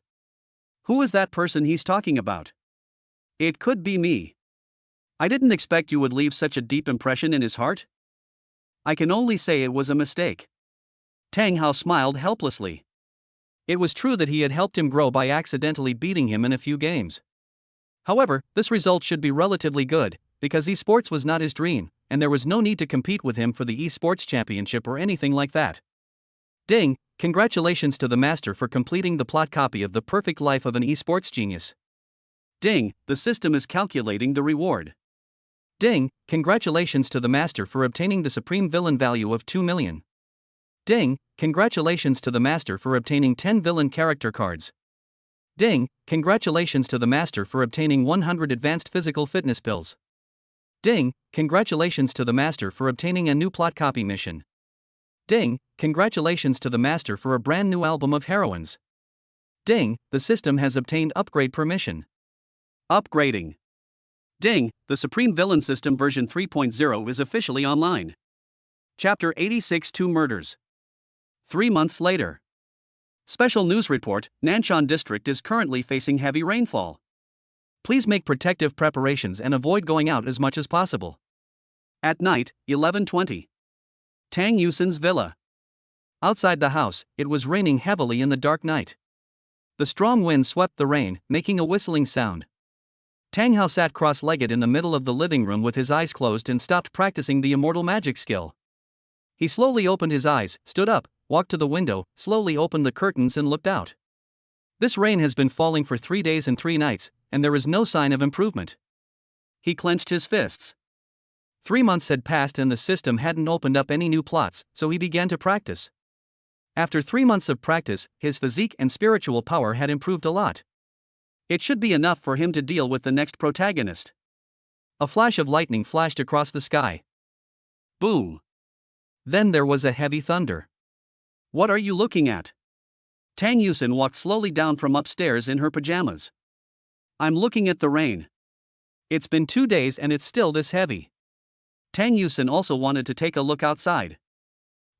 Who is that person he's talking about? It could be me. I didn't expect you would leave such a deep impression in his heart. I can only say it was a mistake. Tang Hao smiled helplessly. It was true that he had helped him grow by accidentally beating him in a few games. However, this result should be relatively good, because esports was not his dream, and there was no need to compete with him for the esports championship or anything like that. Ding, congratulations to the master for completing the plot copy of The Perfect Life of an Esports Genius. Ding, the system is calculating the reward. Ding, congratulations to the master for obtaining the supreme villain value of 2 million. Ding, congratulations to the master for obtaining 10 villain character cards. Ding, congratulations to the master for obtaining 100 advanced physical fitness pills. Ding, congratulations to the master for obtaining a new plot copy mission. Ding, congratulations to the master for a brand new album of heroines. Ding, the system has obtained upgrade permission. Upgrading. Ding, the Supreme Villain System version 3.0 is officially online. Chapter 86 2 Murders. 3 months later. Special news report, Nanshan District is currently facing heavy rainfall. Please make protective preparations and avoid going out as much as possible. At night, 11:20. Tang Yusen's villa. Outside the house, it was raining heavily in the dark night. The strong wind swept the rain, making a whistling sound. Tang Hao sat cross-legged in the middle of the living room with his eyes closed and stopped practicing the immortal magic skill. He slowly opened his eyes, stood up, walked to the window, slowly opened the curtains and looked out. This rain has been falling for 3 days and 3 nights, and there is no sign of improvement. He clenched his fists. 3 months had passed and the system hadn't opened up any new plots, so he began to practice. After 3 months of practice, his physique and spiritual power had improved a lot. It should be enough for him to deal with the next protagonist. A flash of lightning flashed across the sky. Boom. Then there was a heavy thunder. What are you looking at? Tang Yusin walked slowly down from upstairs in her pajamas. I'm looking at the rain. It's been 2 days and it's still this heavy. Tang Yusin also wanted to take a look outside.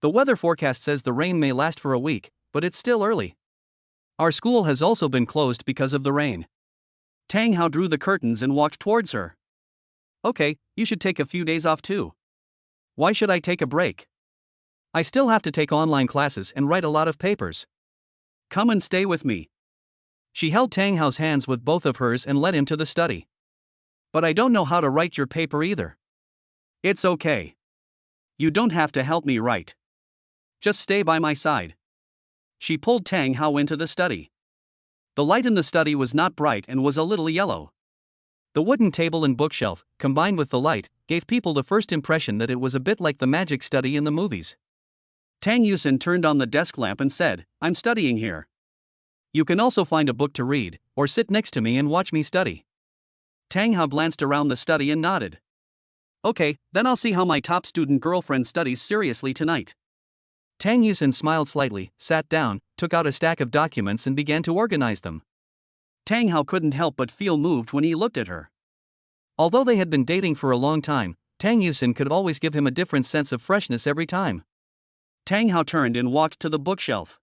The weather forecast says the rain may last for a week, but it's still early. Our school has also been closed because of the rain. Tang Hao drew the curtains and walked towards her. Okay, you should take a few days off too. Why should I take a break? I still have to take online classes and write a lot of papers. Come and stay with me. She held Tang Hao's hands with both of hers and led him to the study. But I don't know how to write your paper either. It's okay. You don't have to help me write. Just stay by my side. She pulled Tang Hao into the study. The light in the study was not bright and was a little yellow. The wooden table and bookshelf, combined with the light, gave people the first impression that it was a bit like the magic study in the movies. Tang Yusin turned on the desk lamp and said, I'm studying here. You can also find a book to read, or sit next to me and watch me study. Tang Hao glanced around the study and nodded. Okay, then I'll see how my top student girlfriend studies seriously tonight. Tang Yusin smiled slightly, sat down, took out a stack of documents and began to organize them. Tang Hao couldn't help but feel moved when he looked at her. Although they had been dating for a long time, Tang Yusin could always give him a different sense of freshness every time. Tang Hao turned and walked to the bookshelf.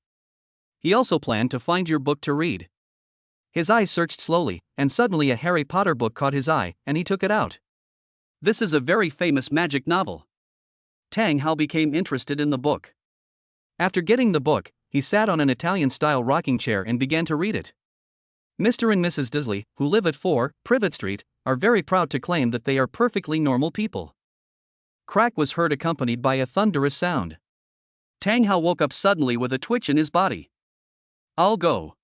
He also planned to find your book to read. His eyes searched slowly, and suddenly a Harry Potter book caught his eye, and he took it out. This is a very famous magic novel. Tang Hao became interested in the book. After getting the book, he sat on an Italian-style rocking chair and began to read it. Mr. and Mrs. Disley, who live at 4 Privet Street, are very proud to claim that they are perfectly normal people. Crack was heard accompanied by a thunderous sound. Tang Hao woke up suddenly with a twitch in his body. I'll go.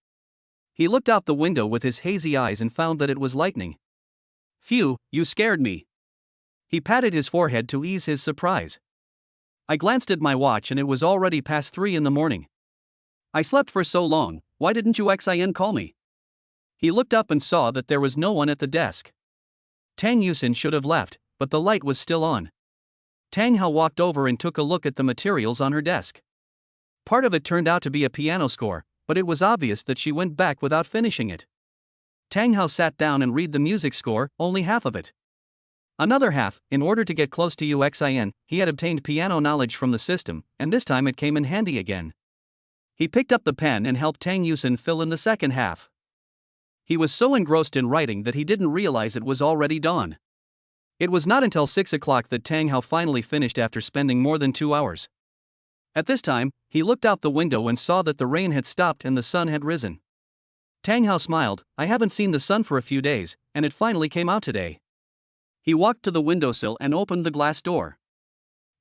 He looked out the window with his hazy eyes and found that it was lightning. Phew, you scared me. He patted his forehead to ease his surprise. I glanced at my watch and it was already past 3 in the morning. I slept for so long, why didn't you call me? He looked up and saw that there was no one at the desk. Tang Yusin should have left, but the light was still on. Tang Hao walked over and took a look at the materials on her desk. Part of it turned out to be a piano score, but it was obvious that she went back without finishing it. Tang Hao sat down and read the music score, only half of it. Another half, in order to get close to UXIN, he had obtained piano knowledge from the system, and this time it came in handy again. He picked up the pen and helped Tang Yusin fill in the second half. He was so engrossed in writing that he didn't realize it was already dawn. It was not until 6 o'clock that Tang Hao finally finished after spending more than 2 hours. At this time, he looked out the window and saw that the rain had stopped and the sun had risen. Tang Hao smiled, I haven't seen the sun for a few days, and it finally came out today. He walked to the windowsill and opened the glass door.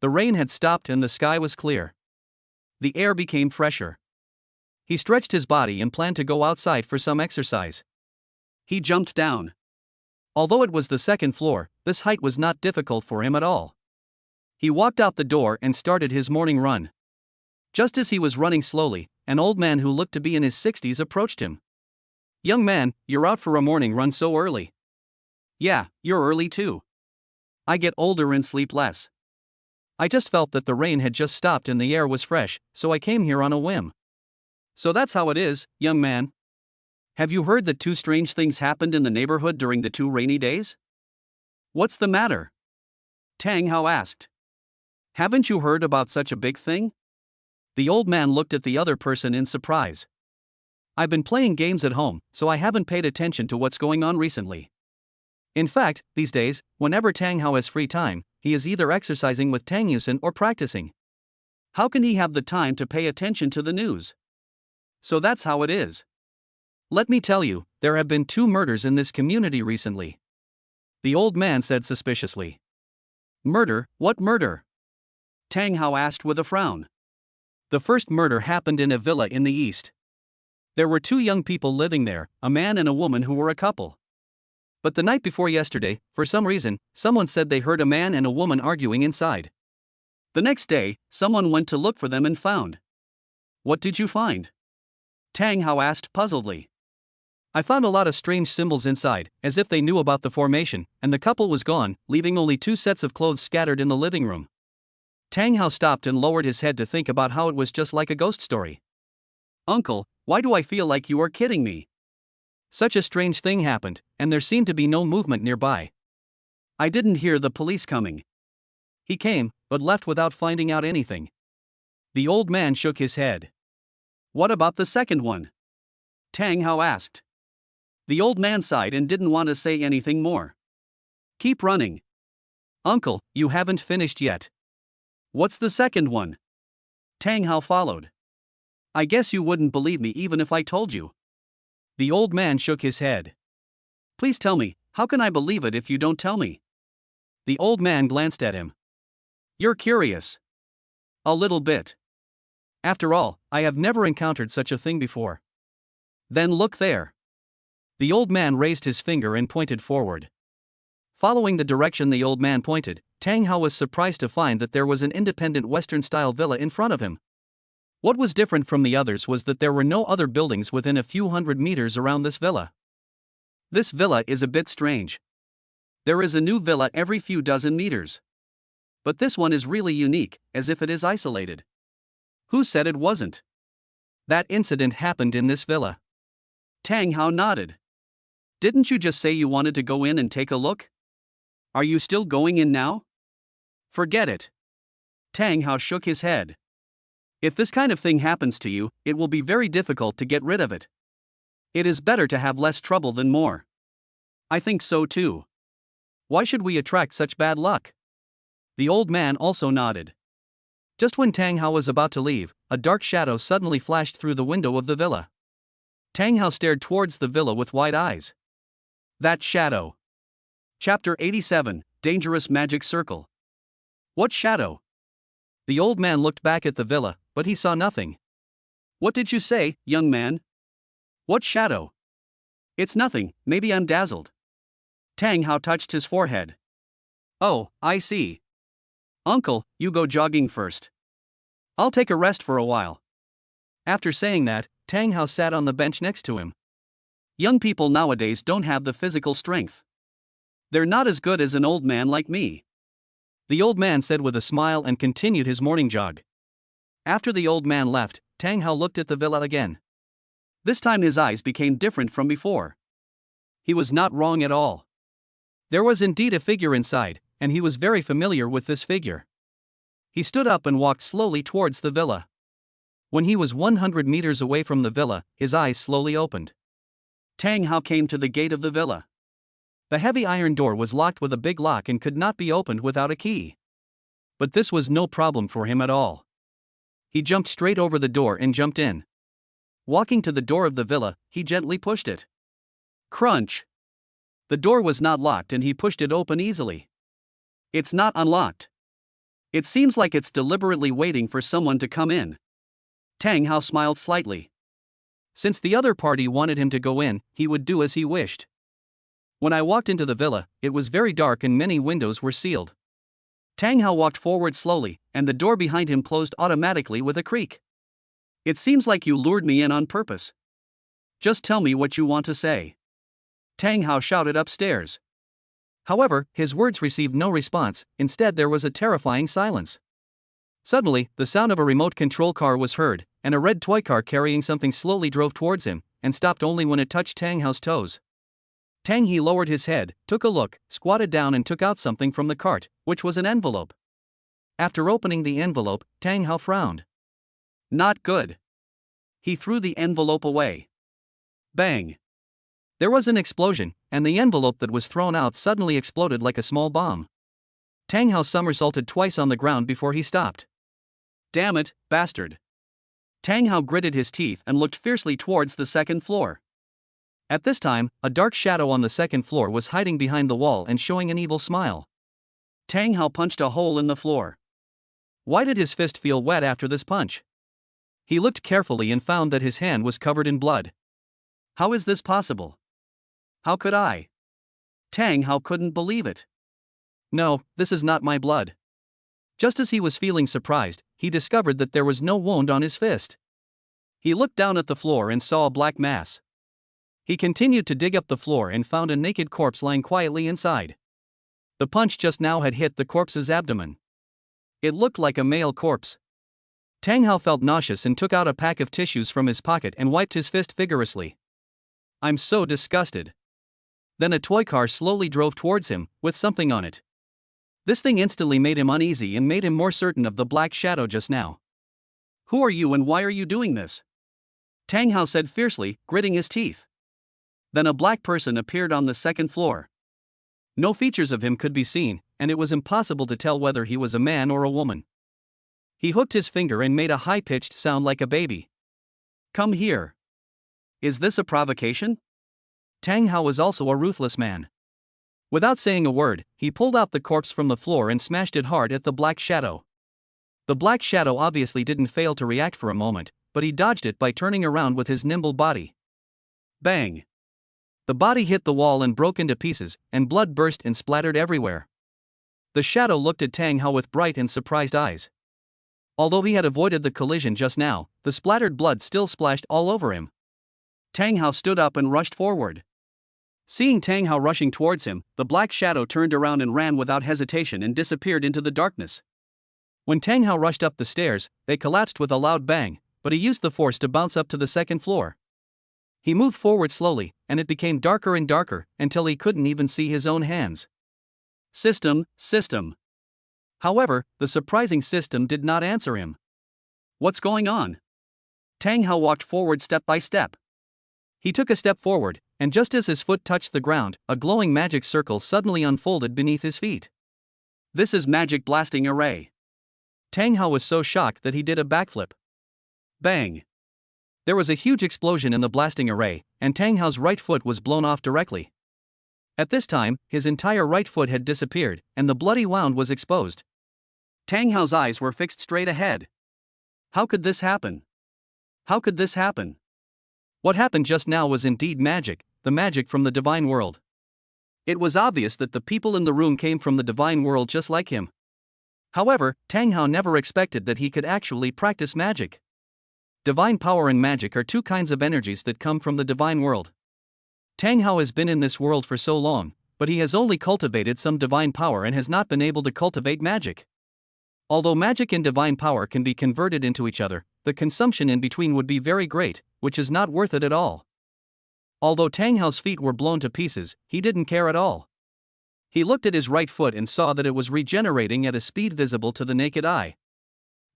The rain had stopped and the sky was clear. The air became fresher. He stretched his body and planned to go outside for some exercise. He jumped down. Although it was the second floor, this height was not difficult for him at all. He walked out the door and started his morning run. Just as he was running slowly, an old man who looked to be in his 60s approached him. Young man, you're out for a morning run so early. Yeah, you're early too. I get older and sleep less. I just felt that the rain had just stopped and the air was fresh, so I came here on a whim. So that's how it is, young man. Have you heard that 2 strange things happened in the neighborhood during the 2 rainy days? What's the matter? Tang Hao asked. Haven't you heard about such a big thing? The old man looked at the other person in surprise. I've been playing games at home, so I haven't paid attention to what's going on recently. In fact, these days, whenever Tang Hao has free time, he is either exercising with Tang Yusin or practicing. How can he have the time to pay attention to the news? So that's how it is. Let me tell you, there have been 2 murders in this community recently. The old man said suspiciously. Murder? What murder? Tang Hao asked with a frown. The first murder happened in a villa in the east. There were two young people living there, a man and a woman who were a couple. But the night before yesterday, for some reason, someone said they heard a man and a woman arguing inside. The next day, someone went to look for them and found. What did you find? Tang Hao asked puzzledly. I found a lot of strange symbols inside, as if they knew about the formation, and the couple was gone, leaving only two sets of clothes scattered in the living room. Tang Hao stopped and lowered his head to think about how it was just like a ghost story. Uncle, why do I feel like you are kidding me? Such a strange thing happened, and there seemed to be no movement nearby. I didn't hear the police coming. He came, but left without finding out anything. The old man shook his head. What about the second one? Tang Hao asked. The old man sighed and didn't want to say anything more. Keep running. Uncle, you haven't finished yet. What's the second one? Tang Hao followed. I guess you wouldn't believe me even if I told you. The old man shook his head. Please tell me, how can I believe it if you don't tell me? The old man glanced at him. You're curious. A little bit. After all, I have never encountered such a thing before. Then look there. The old man raised his finger and pointed forward. Following the direction the old man pointed, Tang Hao was surprised to find that there was an independent Western-style villa in front of him. What was different from the others was that there were no other buildings within a few hundred meters around this villa. This villa is a bit strange. There is a new villa every few dozen meters. But this one is really unique, as if it is isolated. Who said it wasn't? That incident happened in this villa. Tang Hao nodded. Didn't you just say you wanted to go in and take a look? Are you still going in now? Forget it. Tang Hao shook his head. If this kind of thing happens to you, it will be very difficult to get rid of it. It is better to have less trouble than more. I think so too. Why should we attract such bad luck? The old man also nodded. Just when Tang Hao was about to leave, a dark shadow suddenly flashed through the window of the villa. Tang Hao stared towards the villa with wide eyes. That shadow. Chapter 87, Dangerous Magic Circle. What shadow? The old man looked back at the villa, but he saw nothing. What did you say, young man? What shadow? It's nothing, maybe I'm dazzled. Tang Hao touched his forehead. Oh, I see. Uncle, you go jogging first. I'll take a rest for a while. After saying that, Tang Hao sat on the bench next to him. Young people nowadays don't have the physical strength. They're not as good as an old man like me. The old man said with a smile and continued his morning jog. After the old man left, Tang Hao looked at the villa again. This time his eyes became different from before. He was not wrong at all. There was indeed a figure inside, and he was very familiar with this figure. He stood up and walked slowly towards the villa. When he was 100 meters away from the villa, his eyes slowly opened. Tang Hao came to the gate of the villa. The heavy iron door was locked with a big lock and could not be opened without a key. But this was no problem for him at all. He jumped straight over the door and jumped in. Walking to the door of the villa, he gently pushed it. Crunch! The door was not locked and he pushed it open easily. It's not unlocked. It seems like it's deliberately waiting for someone to come in. Tang Hao smiled slightly. Since the other party wanted him to go in, he would do as he wished. When I walked into the villa, it was very dark and many windows were sealed. Tang Hao walked forward slowly, and the door behind him closed automatically with a creak. It seems like you lured me in on purpose. Just tell me what you want to say. Tang Hao shouted upstairs. However, his words received no response, instead there was a terrifying silence. Suddenly, the sound of a remote control car was heard, and a red toy car carrying something slowly drove towards him, and stopped only when it touched Tang Hao's toes. Tang He lowered his head, took a look, squatted down and took out something from the cart, which was an envelope. After opening the envelope, Tang Hao frowned. Not good. He threw the envelope away. Bang! There was an explosion, and the envelope that was thrown out suddenly exploded like a small bomb. Tang Hao somersaulted twice on the ground before he stopped. Damn it, bastard! Tang Hao gritted his teeth and looked fiercely towards the second floor. At this time, a dark shadow on the second floor was hiding behind the wall and showing an evil smile. Tang Hao punched a hole in the floor. Why did his fist feel wet after this punch? He looked carefully and found that his hand was covered in blood. How is this possible? How could I? Tang Hao couldn't believe it. No, this is not my blood. Just as he was feeling surprised, he discovered that there was no wound on his fist. He looked down at the floor and saw a black mass. He continued to dig up the floor and found a naked corpse lying quietly inside. The punch just now had hit the corpse's abdomen. It looked like a male corpse. Tang Hao felt nauseous and took out a pack of tissues from his pocket and wiped his fist vigorously. I'm so disgusted. Then a toy car slowly drove towards him, with something on it. This thing instantly made him uneasy and made him more certain of the black shadow just now. Who are you and why are you doing this? Tang Hao said fiercely, gritting his teeth. Then a black person appeared on the second floor. No features of him could be seen, and it was impossible to tell whether he was a man or a woman. He hooked his finger and made a high-pitched sound like a baby. Come here. Is this a provocation? Tang Hao was also a ruthless man. Without saying a word, he pulled out the corpse from the floor and smashed it hard at the black shadow. The black shadow obviously didn't fail to react for a moment, but he dodged it by turning around with his nimble body. Bang! The body hit the wall and broke into pieces, and blood burst and splattered everywhere. The shadow looked at Tang Hao with bright and surprised eyes. Although he had avoided the collision just now, the splattered blood still splashed all over him. Tang Hao stood up and rushed forward. Seeing Tang Hao rushing towards him, the black shadow turned around and ran without hesitation and disappeared into the darkness. When Tang Hao rushed up the stairs, they collapsed with a loud bang, but he used the force to bounce up to the second floor. He moved forward slowly, and it became darker and darker, until he couldn't even see his own hands. System. However, the surprising system did not answer him. What's going on? Tang Hao walked forward step by step. He took a step forward, and just as his foot touched the ground, a glowing magic circle suddenly unfolded beneath his feet. This is magic blasting array. Tang Hao was so shocked that he did a backflip. Bang! There was a huge explosion in the blasting array, and Tang Hao's right foot was blown off directly. At this time, his entire right foot had disappeared, and the bloody wound was exposed. Tang Hao's eyes were fixed straight ahead. How could this happen? How could this happen? What happened just now was indeed magic, the magic from the divine world. It was obvious that the people in the room came from the divine world just like him. However, Tang Hao never expected that he could actually practice magic. Divine power and magic are two kinds of energies that come from the divine world. Tang Hao has been in this world for so long, but he has only cultivated some divine power and has not been able to cultivate magic. Although magic and divine power can be converted into each other, the consumption in between would be very great, which is not worth it at all. Although Tang Hao's feet were blown to pieces, he didn't care at all. He looked at his right foot and saw that it was regenerating at a speed visible to the naked eye.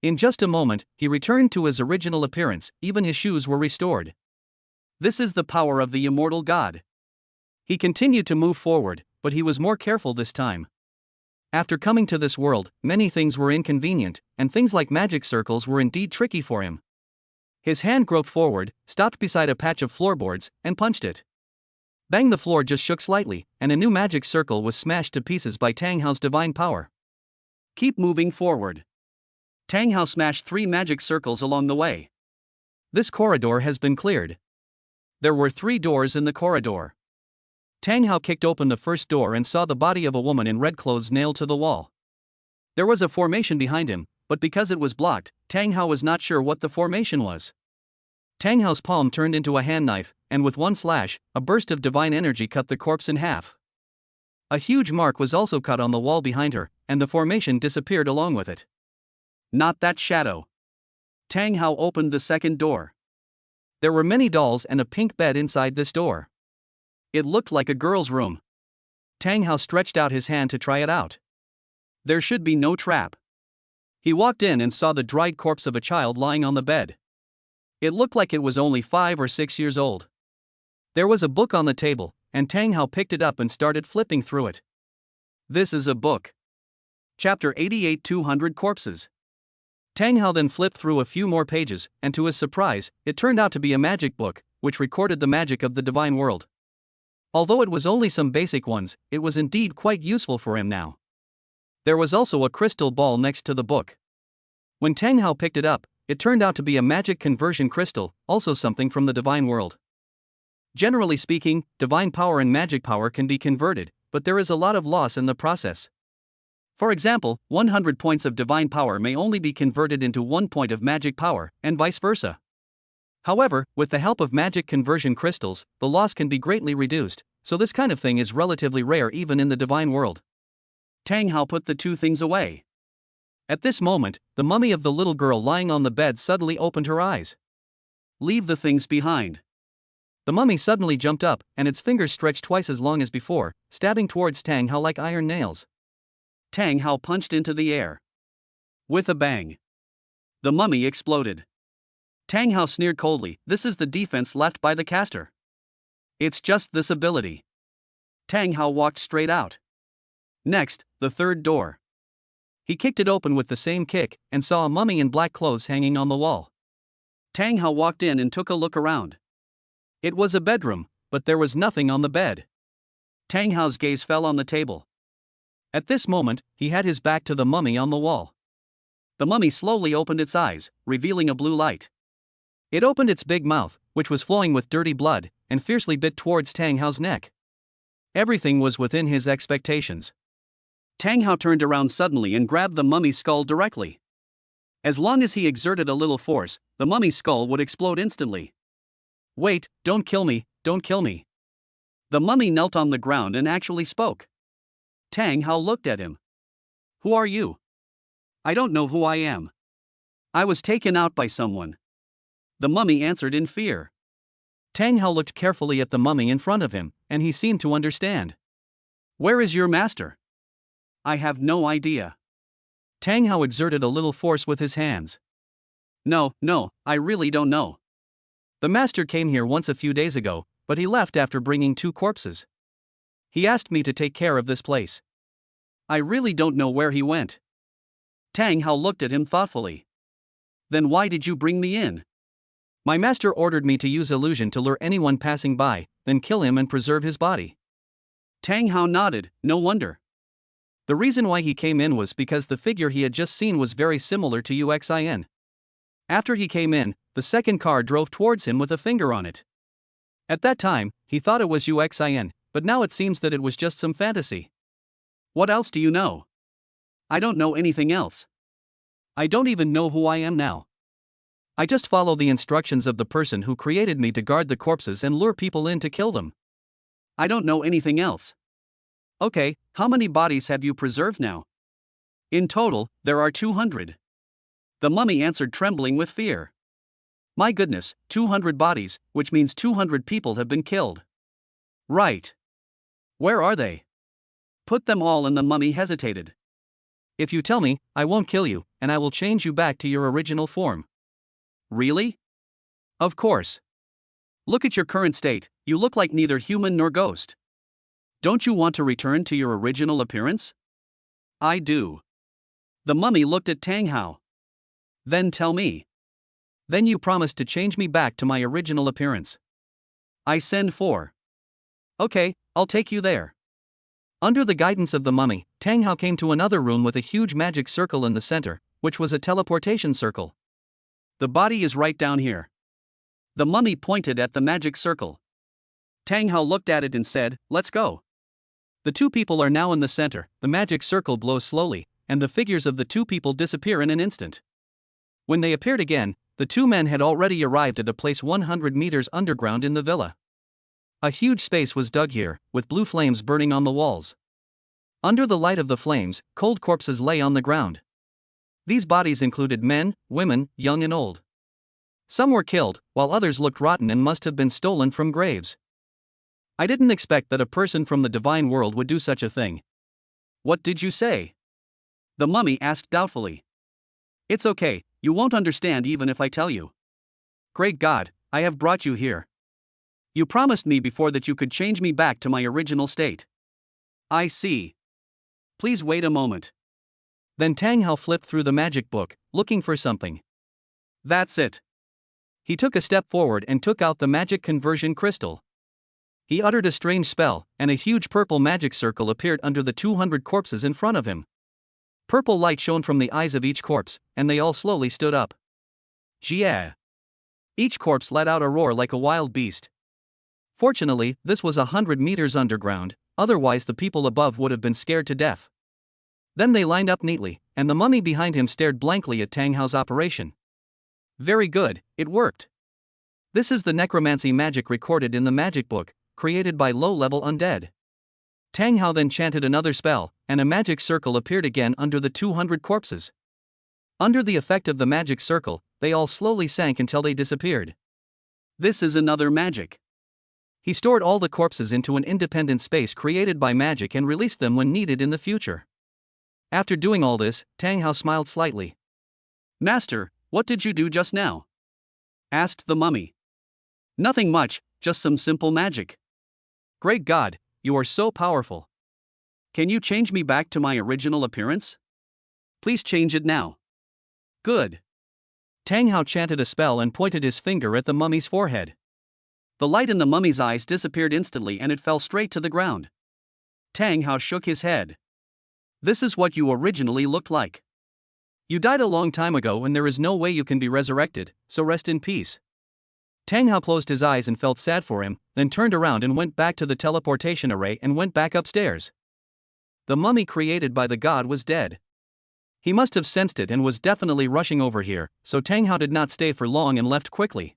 In just a moment, he returned to his original appearance, even his shoes were restored. This is the power of the immortal God. He continued to move forward, but he was more careful this time. After coming to this world, many things were inconvenient, and things like magic circles were indeed tricky for him. His hand groped forward, stopped beside a patch of floorboards, and punched it. Bang! The floor just shook slightly, and a new magic circle was smashed to pieces by Tang Hao's divine power. Keep moving forward. Tang Hao smashed 3 magic circles along the way. This corridor has been cleared. There were 3 doors in the corridor. Tang Hao kicked open the first door and saw the body of a woman in red clothes nailed to the wall. There was a formation behind him, but because it was blocked, Tang Hao was not sure what the formation was. Tang Hao's palm turned into a hand knife, and with one slash, a burst of divine energy cut the corpse in half. A huge mark was also cut on the wall behind her, and the formation disappeared along with it. Not that shadow. Tang Hao opened the second door. There were many dolls and a pink bed inside this door. It looked like a girl's room. Tang Hao stretched out his hand to try it out. There should be no trap. He walked in and saw the dried corpse of a child lying on the bed. It looked like it was only 5 or 6 years old. There was a book on the table, and Tang Hao picked it up and started flipping through it. This is a book. Chapter 88, 200 Corpses. Tang Hao then flipped through a few more pages, and to his surprise, it turned out to be a magic book, which recorded the magic of the divine world. Although it was only some basic ones, it was indeed quite useful for him now. There was also a crystal ball next to the book. When Tang Hao picked it up, it turned out to be a magic conversion crystal, also something from the divine world. Generally speaking, divine power and magic power can be converted, but there is a lot of loss in the process. For example, 100 points of divine power may only be converted into 1 point of magic power, and vice versa. However, with the help of magic conversion crystals, the loss can be greatly reduced, so this kind of thing is relatively rare even in the divine world. Tang Hao put the two things away. At this moment, the mummy of the little girl lying on the bed suddenly opened her eyes. Leave the things behind. The mummy suddenly jumped up, and its fingers stretched twice as long as before, stabbing towards Tang Hao like iron nails. Tang Hao punched into the air. With a bang, the mummy exploded. Tang Hao sneered coldly, "This is the defense left by the caster. It's just this ability." Tang Hao walked straight out. Next, the third door. He kicked it open with the same kick, and saw a mummy in black clothes hanging on the wall. Tang Hao walked in and took a look around. It was a bedroom, but there was nothing on the bed. Tang Hao's gaze fell on the table. At this moment, he had his back to the mummy on the wall. The mummy slowly opened its eyes, revealing a blue light. It opened its big mouth, which was flowing with dirty blood, and fiercely bit towards Tang Hao's neck. Everything was within his expectations. Tang Hao turned around suddenly and grabbed the mummy's skull directly. As long as he exerted a little force, the mummy's skull would explode instantly. "Wait, don't kill me, don't kill me." The mummy knelt on the ground and actually spoke. Tang Hao looked at him. "Who are you?" "I don't know who I am. I was taken out by someone." The mummy answered in fear. Tang Hao looked carefully at the mummy in front of him, and he seemed to understand. "Where is your master?" "I have no idea." Tang Hao exerted a little force with his hands. No, I really don't know. "The master came here once a few days ago, but he left after bringing 2 corpses. He asked me to take care of this place." "I really don't know where he went." Tang Hao looked at him thoughtfully. "Then why did you bring me in?" "My master ordered me to use illusion to lure anyone passing by, then kill him and preserve his body." Tang Hao nodded, no wonder. The reason why he came in was because the figure he had just seen was very similar to Uxin. After he came in, the second car drove towards him with a finger on it. At that time, he thought it was Uxin, but now it seems that it was just some fantasy. "What else do you know?" "I don't know anything else. I don't even know who I am now. I just follow the instructions of the person who created me to guard the corpses and lure people in to kill them." "I don't know anything else." "Okay, how many bodies have you preserved now?" "In total, there are 200. The mummy answered, trembling with fear. "My goodness, 200 bodies, which means 200 people have been killed." "Right. Where are they?" "Put them all in." The mummy hesitated. "If you tell me, I won't kill you, and I will change you back to your original form." "Really?" "Of course. Look at your current state, you look like neither human nor ghost. Don't you want to return to your original appearance?" "I do." The mummy looked at Tang Hao. "Then tell me." "Then you promise to change me back to my original appearance." "I send for." "Okay, I'll take you there." Under the guidance of the mummy, Tang Hao came to another room with a huge magic circle in the center, which was a teleportation circle. "The body is right down here." The mummy pointed at the magic circle. Tang Hao looked at it and said, "Let's go." The 2 people are now in the center, the magic circle glows slowly, and the figures of the 2 people disappear in an instant. When they appeared again, the 2 men had already arrived at a place 100 meters underground in the villa. A huge space was dug here, with blue flames burning on the walls. Under the light of the flames, cold corpses lay on the ground. These bodies included men, women, young and old. Some were killed, while others looked rotten and must have been stolen from graves. I didn't expect that a person from the divine world would do such a thing. "What did you say?" The mummy asked doubtfully. "It's okay, you won't understand even if I tell you." "Great God, I have brought you here. You promised me before that you could change me back to my original state." "I see. Please wait a moment." Then Tang Hao flipped through the magic book, looking for something. "That's it." He took a step forward and took out the magic conversion crystal. He uttered a strange spell, and a huge purple magic circle appeared under the 200 corpses in front of him. Purple light shone from the eyes of each corpse, and they all slowly stood up. Jia! Each corpse let out a roar like a wild beast. Fortunately, this was 100 meters underground, otherwise the people above would have been scared to death. Then they lined up neatly, and the mummy behind him stared blankly at Tang Hao's operation. Very good, it worked. This is the necromancy magic recorded in the magic book, created by low-level undead. Tang Hao then chanted another spell, and a magic circle appeared again under the 200 corpses. Under the effect of the magic circle, they all slowly sank until they disappeared. This is another magic. He stored all the corpses into an independent space created by magic and released them when needed in the future. After doing all this, Tang Hao smiled slightly. Master, what did you do just now? Asked the mummy. Nothing much, just some simple magic. Great God, you are so powerful. Can you change me back to my original appearance? Please change it now. Good. Tang Hao chanted a spell and pointed his finger at the mummy's forehead. The light in the mummy's eyes disappeared instantly and it fell straight to the ground. Tang Hao shook his head. This is what you originally looked like. You died a long time ago and there is no way you can be resurrected, so rest in peace. Tang Hao closed his eyes and felt sad for him, then turned around and went back to the teleportation array and went back upstairs. The mummy created by the god was dead. He must have sensed it and was definitely rushing over here, so Tang Hao did not stay for long and left quickly.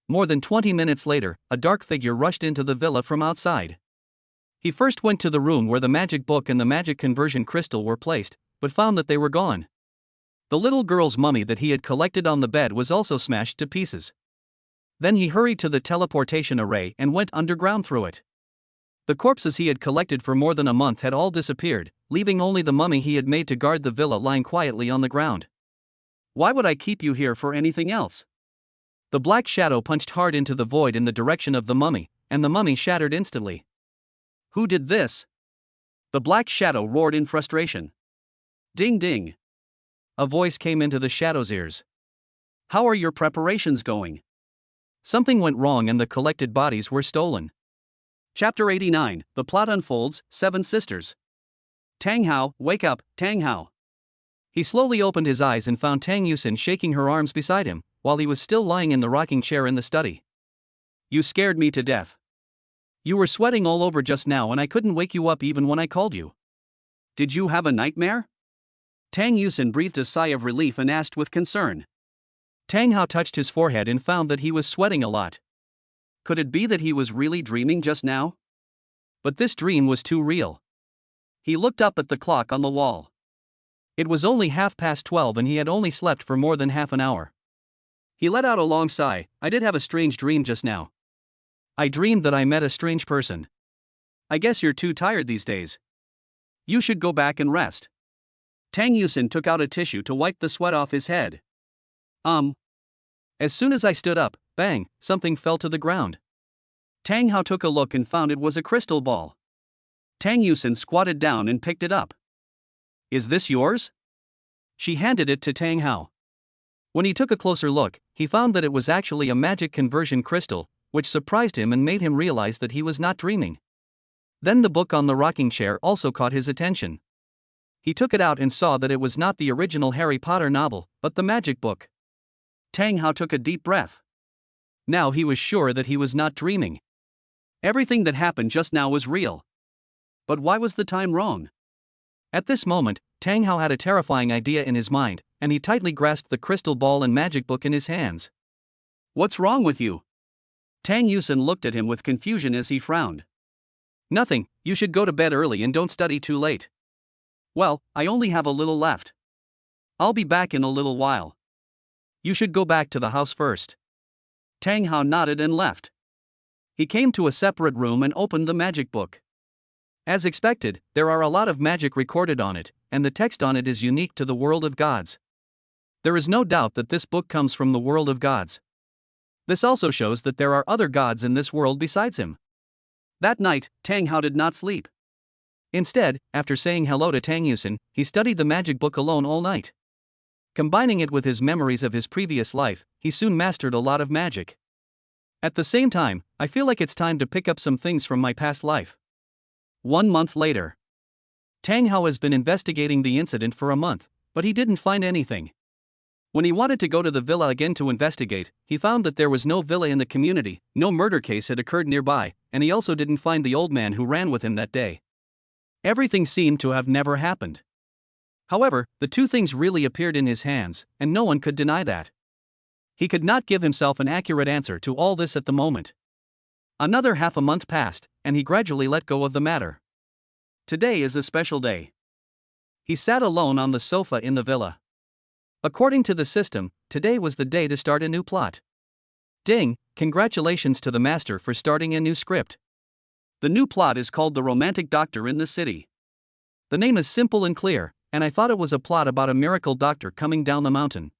More than 20 minutes later, a dark figure rushed into the villa from outside. He first went to the room where the magic book and the magic conversion crystal were placed, but found that they were gone. The little girl's mummy that he had collected on the bed was also smashed to pieces. Then he hurried to the teleportation array and went underground through it. The corpses he had collected for more than a month had all disappeared, leaving only the mummy he had made to guard the villa lying quietly on the ground. Why would I keep you here for anything else? The black shadow punched hard into the void in the direction of the mummy, and the mummy shattered instantly. Who did this? The black shadow roared in frustration. Ding ding. A voice came into the shadow's ears. How are your preparations going? Something went wrong and the collected bodies were stolen. Chapter 89, The Plot Unfolds, 7 Sisters. Tang Hao, wake up, Tang Hao. He slowly opened his eyes and found Tang Yusin shaking her arms beside him, while he was still lying in the rocking chair in the study. You scared me to death. You were sweating all over just now and I couldn't wake you up even when I called you. Did you have a nightmare? Tang Yusin breathed a sigh of relief and asked with concern. Tang Hao touched his forehead and found that he was sweating a lot. Could it be that he was really dreaming just now? But this dream was too real. He looked up at the clock on the wall. It was only 12:30 and he had only slept for more than half an hour. He let out a long sigh. I did have a strange dream just now. I dreamed that I met a strange person. I guess you're too tired these days. You should go back and rest. Tang Yusin took out a tissue to wipe the sweat off his head. As soon as I stood up, bang, something fell to the ground. Tang Hao took a look and found it was a crystal ball. Tang Yusin squatted down and picked it up. Is this yours? She handed it to Tang Hao. When he took a closer look, he found that it was actually a magic conversion crystal, which surprised him and made him realize that he was not dreaming. Then the book on the rocking chair also caught his attention. He took it out and saw that it was not the original Harry Potter novel, but the magic book. Tang Hao took a deep breath. Now he was sure that he was not dreaming. Everything that happened just now was real. But why was the time wrong? At this moment, Tang Hao had a terrifying idea in his mind, and he tightly grasped the crystal ball and magic book in his hands. What's wrong with you? Tang Yusin looked at him with confusion as he frowned. Nothing, you should go to bed early and don't study too late. Well, I only have a little left. I'll be back in a little while. You should go back to the house first. Tang Hao nodded and left. He came to a separate room and opened the magic book. As expected, there are a lot of magic recorded on it, and the text on it is unique to the world of gods. There is no doubt that this book comes from the world of gods. This also shows that there are other gods in this world besides him. That night, Tang Hao did not sleep. Instead, after saying hello to Tang Yusin, he studied the magic book alone all night. Combining it with his memories of his previous life, he soon mastered a lot of magic. At the same time, I feel like it's time to pick up some things from my past life. 1 month later. Tang Hao has been investigating the incident for a month, but he didn't find anything. When he wanted to go to the villa again to investigate, he found that there was no villa in the community, no murder case had occurred nearby, and he also didn't find the old man who ran with him that day. Everything seemed to have never happened. However, the two things really appeared in his hands, and no one could deny that. He could not give himself an accurate answer to all this at the moment. Another half a month passed, and he gradually let go of the matter. Today is a special day. He sat alone on the sofa in the villa. According to the system, today was the day to start a new plot. Ding, congratulations to the master for starting a new script. The new plot is called The Romantic Doctor in the City. The name is simple and clear, and I thought it was a plot about a miracle doctor coming down the mountain.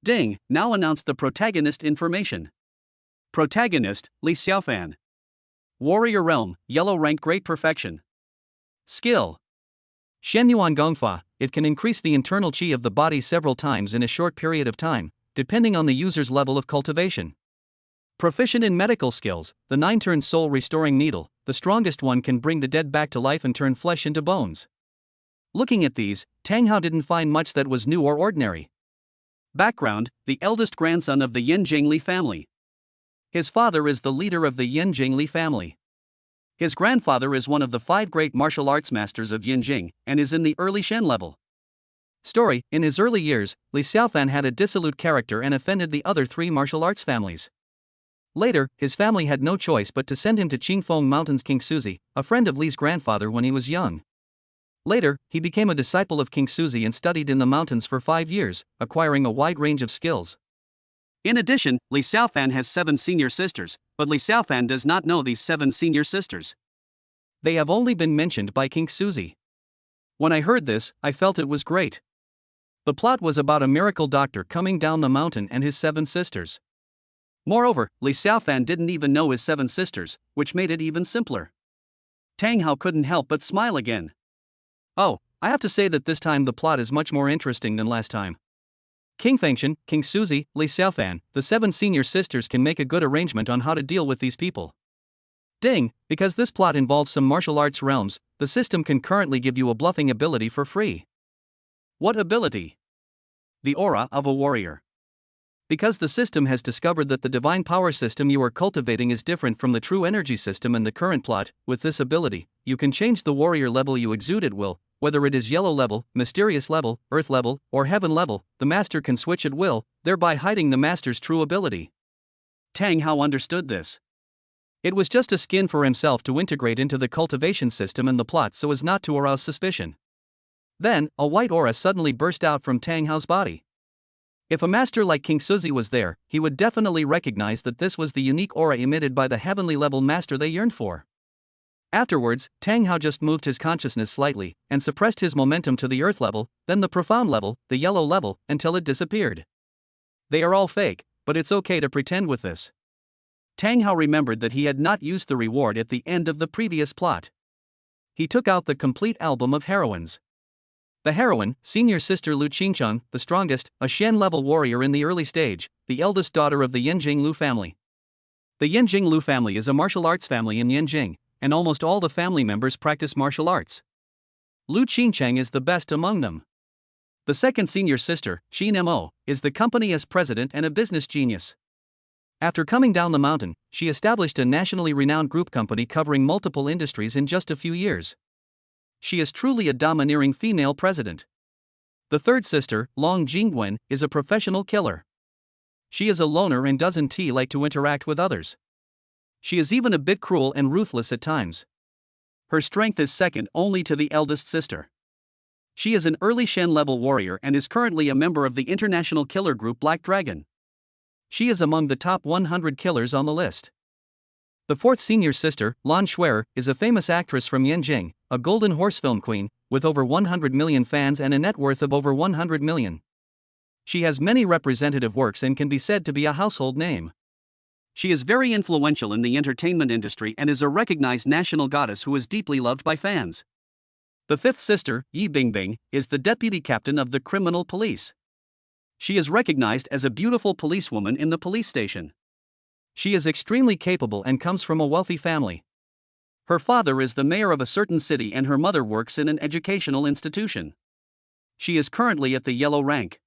Ding, now announce the protagonist information. Protagonist, Li Xiaofan. Warrior Realm, Yellow Rank Great Perfection. Skill. Shenyuan Gongfa, it can increase the internal qi of the body several times in a short period of time, depending on the user's level of cultivation. Proficient in medical skills, the 9-turn soul restoring needle, the strongest one can bring the dead back to life and turn flesh into bones. Looking at these, Tang Hao didn't find much that was new or ordinary. Background, the eldest grandson of the Yin Jingli family. His father is the leader of the Yin Jingli family. His grandfather is one of the 5 great martial arts masters of Yinjing, and is in the early Shen level. Story, in his early years, Li Xiaofan had a dissolute character and offended the other 3 martial arts families. Later, his family had no choice but to send him to Qingfeng Mountains King Suzi, a friend of Li's grandfather when he was young. Later, he became a disciple of King Suzi and studied in the mountains for 5 years, acquiring a wide range of skills. In addition, Li Xiaofan has 7 senior sisters, but Li Xiaofan does not know these 7 senior sisters. They have only been mentioned by King Suzi. When I heard this, I felt it was great. The plot was about a miracle doctor coming down the mountain and his 7 sisters. Moreover, Li Xiaofan didn't even know his 7 sisters, which made it even simpler. Tang Hao couldn't help but smile again. Oh, I have to say that this time the plot is much more interesting than last time. King Fengshan, King Suzi, Li Xiaofan, the 7 senior sisters can make a good arrangement on how to deal with these people. Ding, because this plot involves some martial arts realms, the system can currently give you a bluffing ability for free. What ability? The aura of a warrior. Because the system has discovered that the divine power system you are cultivating is different from the true energy system in the current plot, with this ability, you can change the warrior level you exude at will, whether it is yellow level, mysterious level, earth level, or heaven level, the master can switch at will, thereby hiding the master's true ability. Tang Hao understood this. It was just a skin for himself to integrate into the cultivation system in the plot so as not to arouse suspicion. Then, a white aura suddenly burst out from Tang Hao's body. If a master like King Suzi was there, he would definitely recognize that this was the unique aura emitted by the heavenly level master they yearned for. Afterwards, Tang Hao just moved his consciousness slightly, and suppressed his momentum to the earth level, then the profound level, the yellow level, until it disappeared. They are all fake, but it's okay to pretend with this. Tang Hao remembered that he had not used the reward at the end of the previous plot. He took out the complete album of heroines. The heroine, senior sister Lu Qingcheng, the strongest, a Shen-level warrior in the early stage, the eldest daughter of the Yanjing Lu family. The Yanjing Lu family is a martial arts family in Yanjing, and almost all the family members practice martial arts. Lu Qingcheng is the best among them. The second senior sister, Qin Mo, is the company's president and a business genius. After coming down the mountain, she established a nationally renowned group company covering multiple industries in just a few years. She is truly a domineering female president. The third sister, Long Jingwen, is a professional killer. She is a loner and doesn't like to interact with others. She is even a bit cruel and ruthless at times. Her strength is second only to the eldest sister. She is an early Shen-level warrior and is currently a member of the international killer group Black Dragon. She is among the top 100 killers on the list. The fourth senior sister, Lan Shuer, is a famous actress from Yanjing, a golden horse film queen, with over 100 million fans and a net worth of over 100 million. She has many representative works and can be said to be a household name. She is very influential in the entertainment industry and is a recognized national goddess who is deeply loved by fans. The fifth sister, Yi Bingbing, is the deputy captain of the criminal police. She is recognized as a beautiful policewoman in the police station. She is extremely capable and comes from a wealthy family. Her father is the mayor of a certain city and her mother works in an educational institution. She is currently at the yellow rank.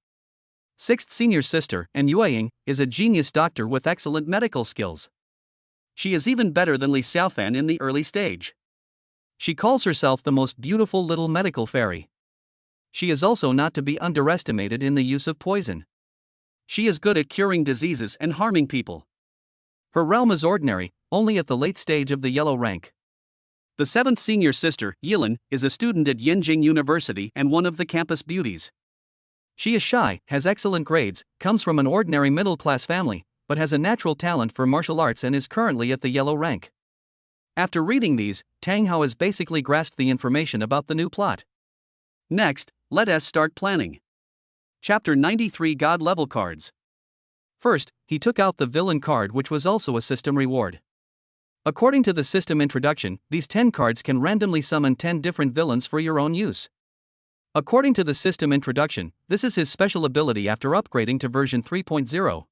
Sixth senior sister, and Yueying, is a genius doctor with excellent medical skills. She is even better than Li Xiaofan in the early stage. She calls herself the most beautiful little medical fairy. She is also not to be underestimated in the use of poison. She is good at curing diseases and harming people. Her realm is ordinary, only at the late stage of the yellow rank. The seventh senior sister, Yilin, is a student at Yenjing University and one of the campus beauties. She is shy, has excellent grades, comes from an ordinary middle-class family, but has a natural talent for martial arts and is currently at the yellow rank. After reading these, Tang Hao has basically grasped the information about the new plot. Next, let us start planning. Chapter 93 God Level Cards. First, he took out the villain card, which was also a system reward. According to the system introduction, these 10 cards can randomly summon 10 different villains for your own use. According to the system introduction, this is his special ability after upgrading to version 3.0.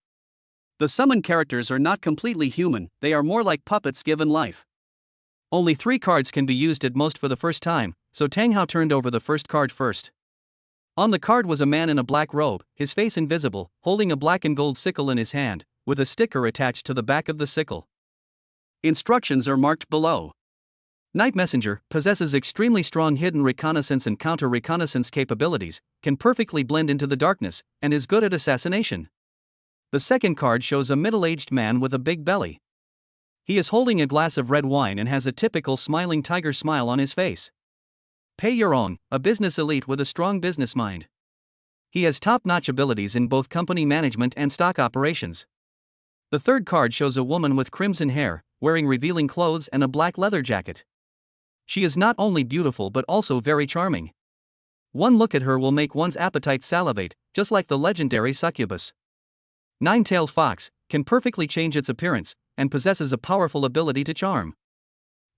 The summon characters are not completely human, they are more like puppets given life. Only 3 cards can be used at most for the first time, so Tang Hao turned over the first card first. On the card was a man in a black robe, his face invisible, holding a black and gold sickle in his hand, with a sticker attached to the back of the sickle. Instructions are marked below. Night Messenger possesses extremely strong hidden reconnaissance and counter-reconnaissance capabilities, can perfectly blend into the darkness, and is good at assassination. The second card shows a middle-aged man with a big belly. He is holding a glass of red wine and has a typical smiling tiger smile on his face. Pei Yurong, a business elite with a strong business mind. He has top-notch abilities in both company management and stock operations. The third card shows a woman with crimson hair, wearing revealing clothes and a black leather jacket. She is not only beautiful but also very charming. One look at her will make one's appetite salivate, just like the legendary succubus. Nine-tailed fox can perfectly change its appearance and possesses a powerful ability to charm.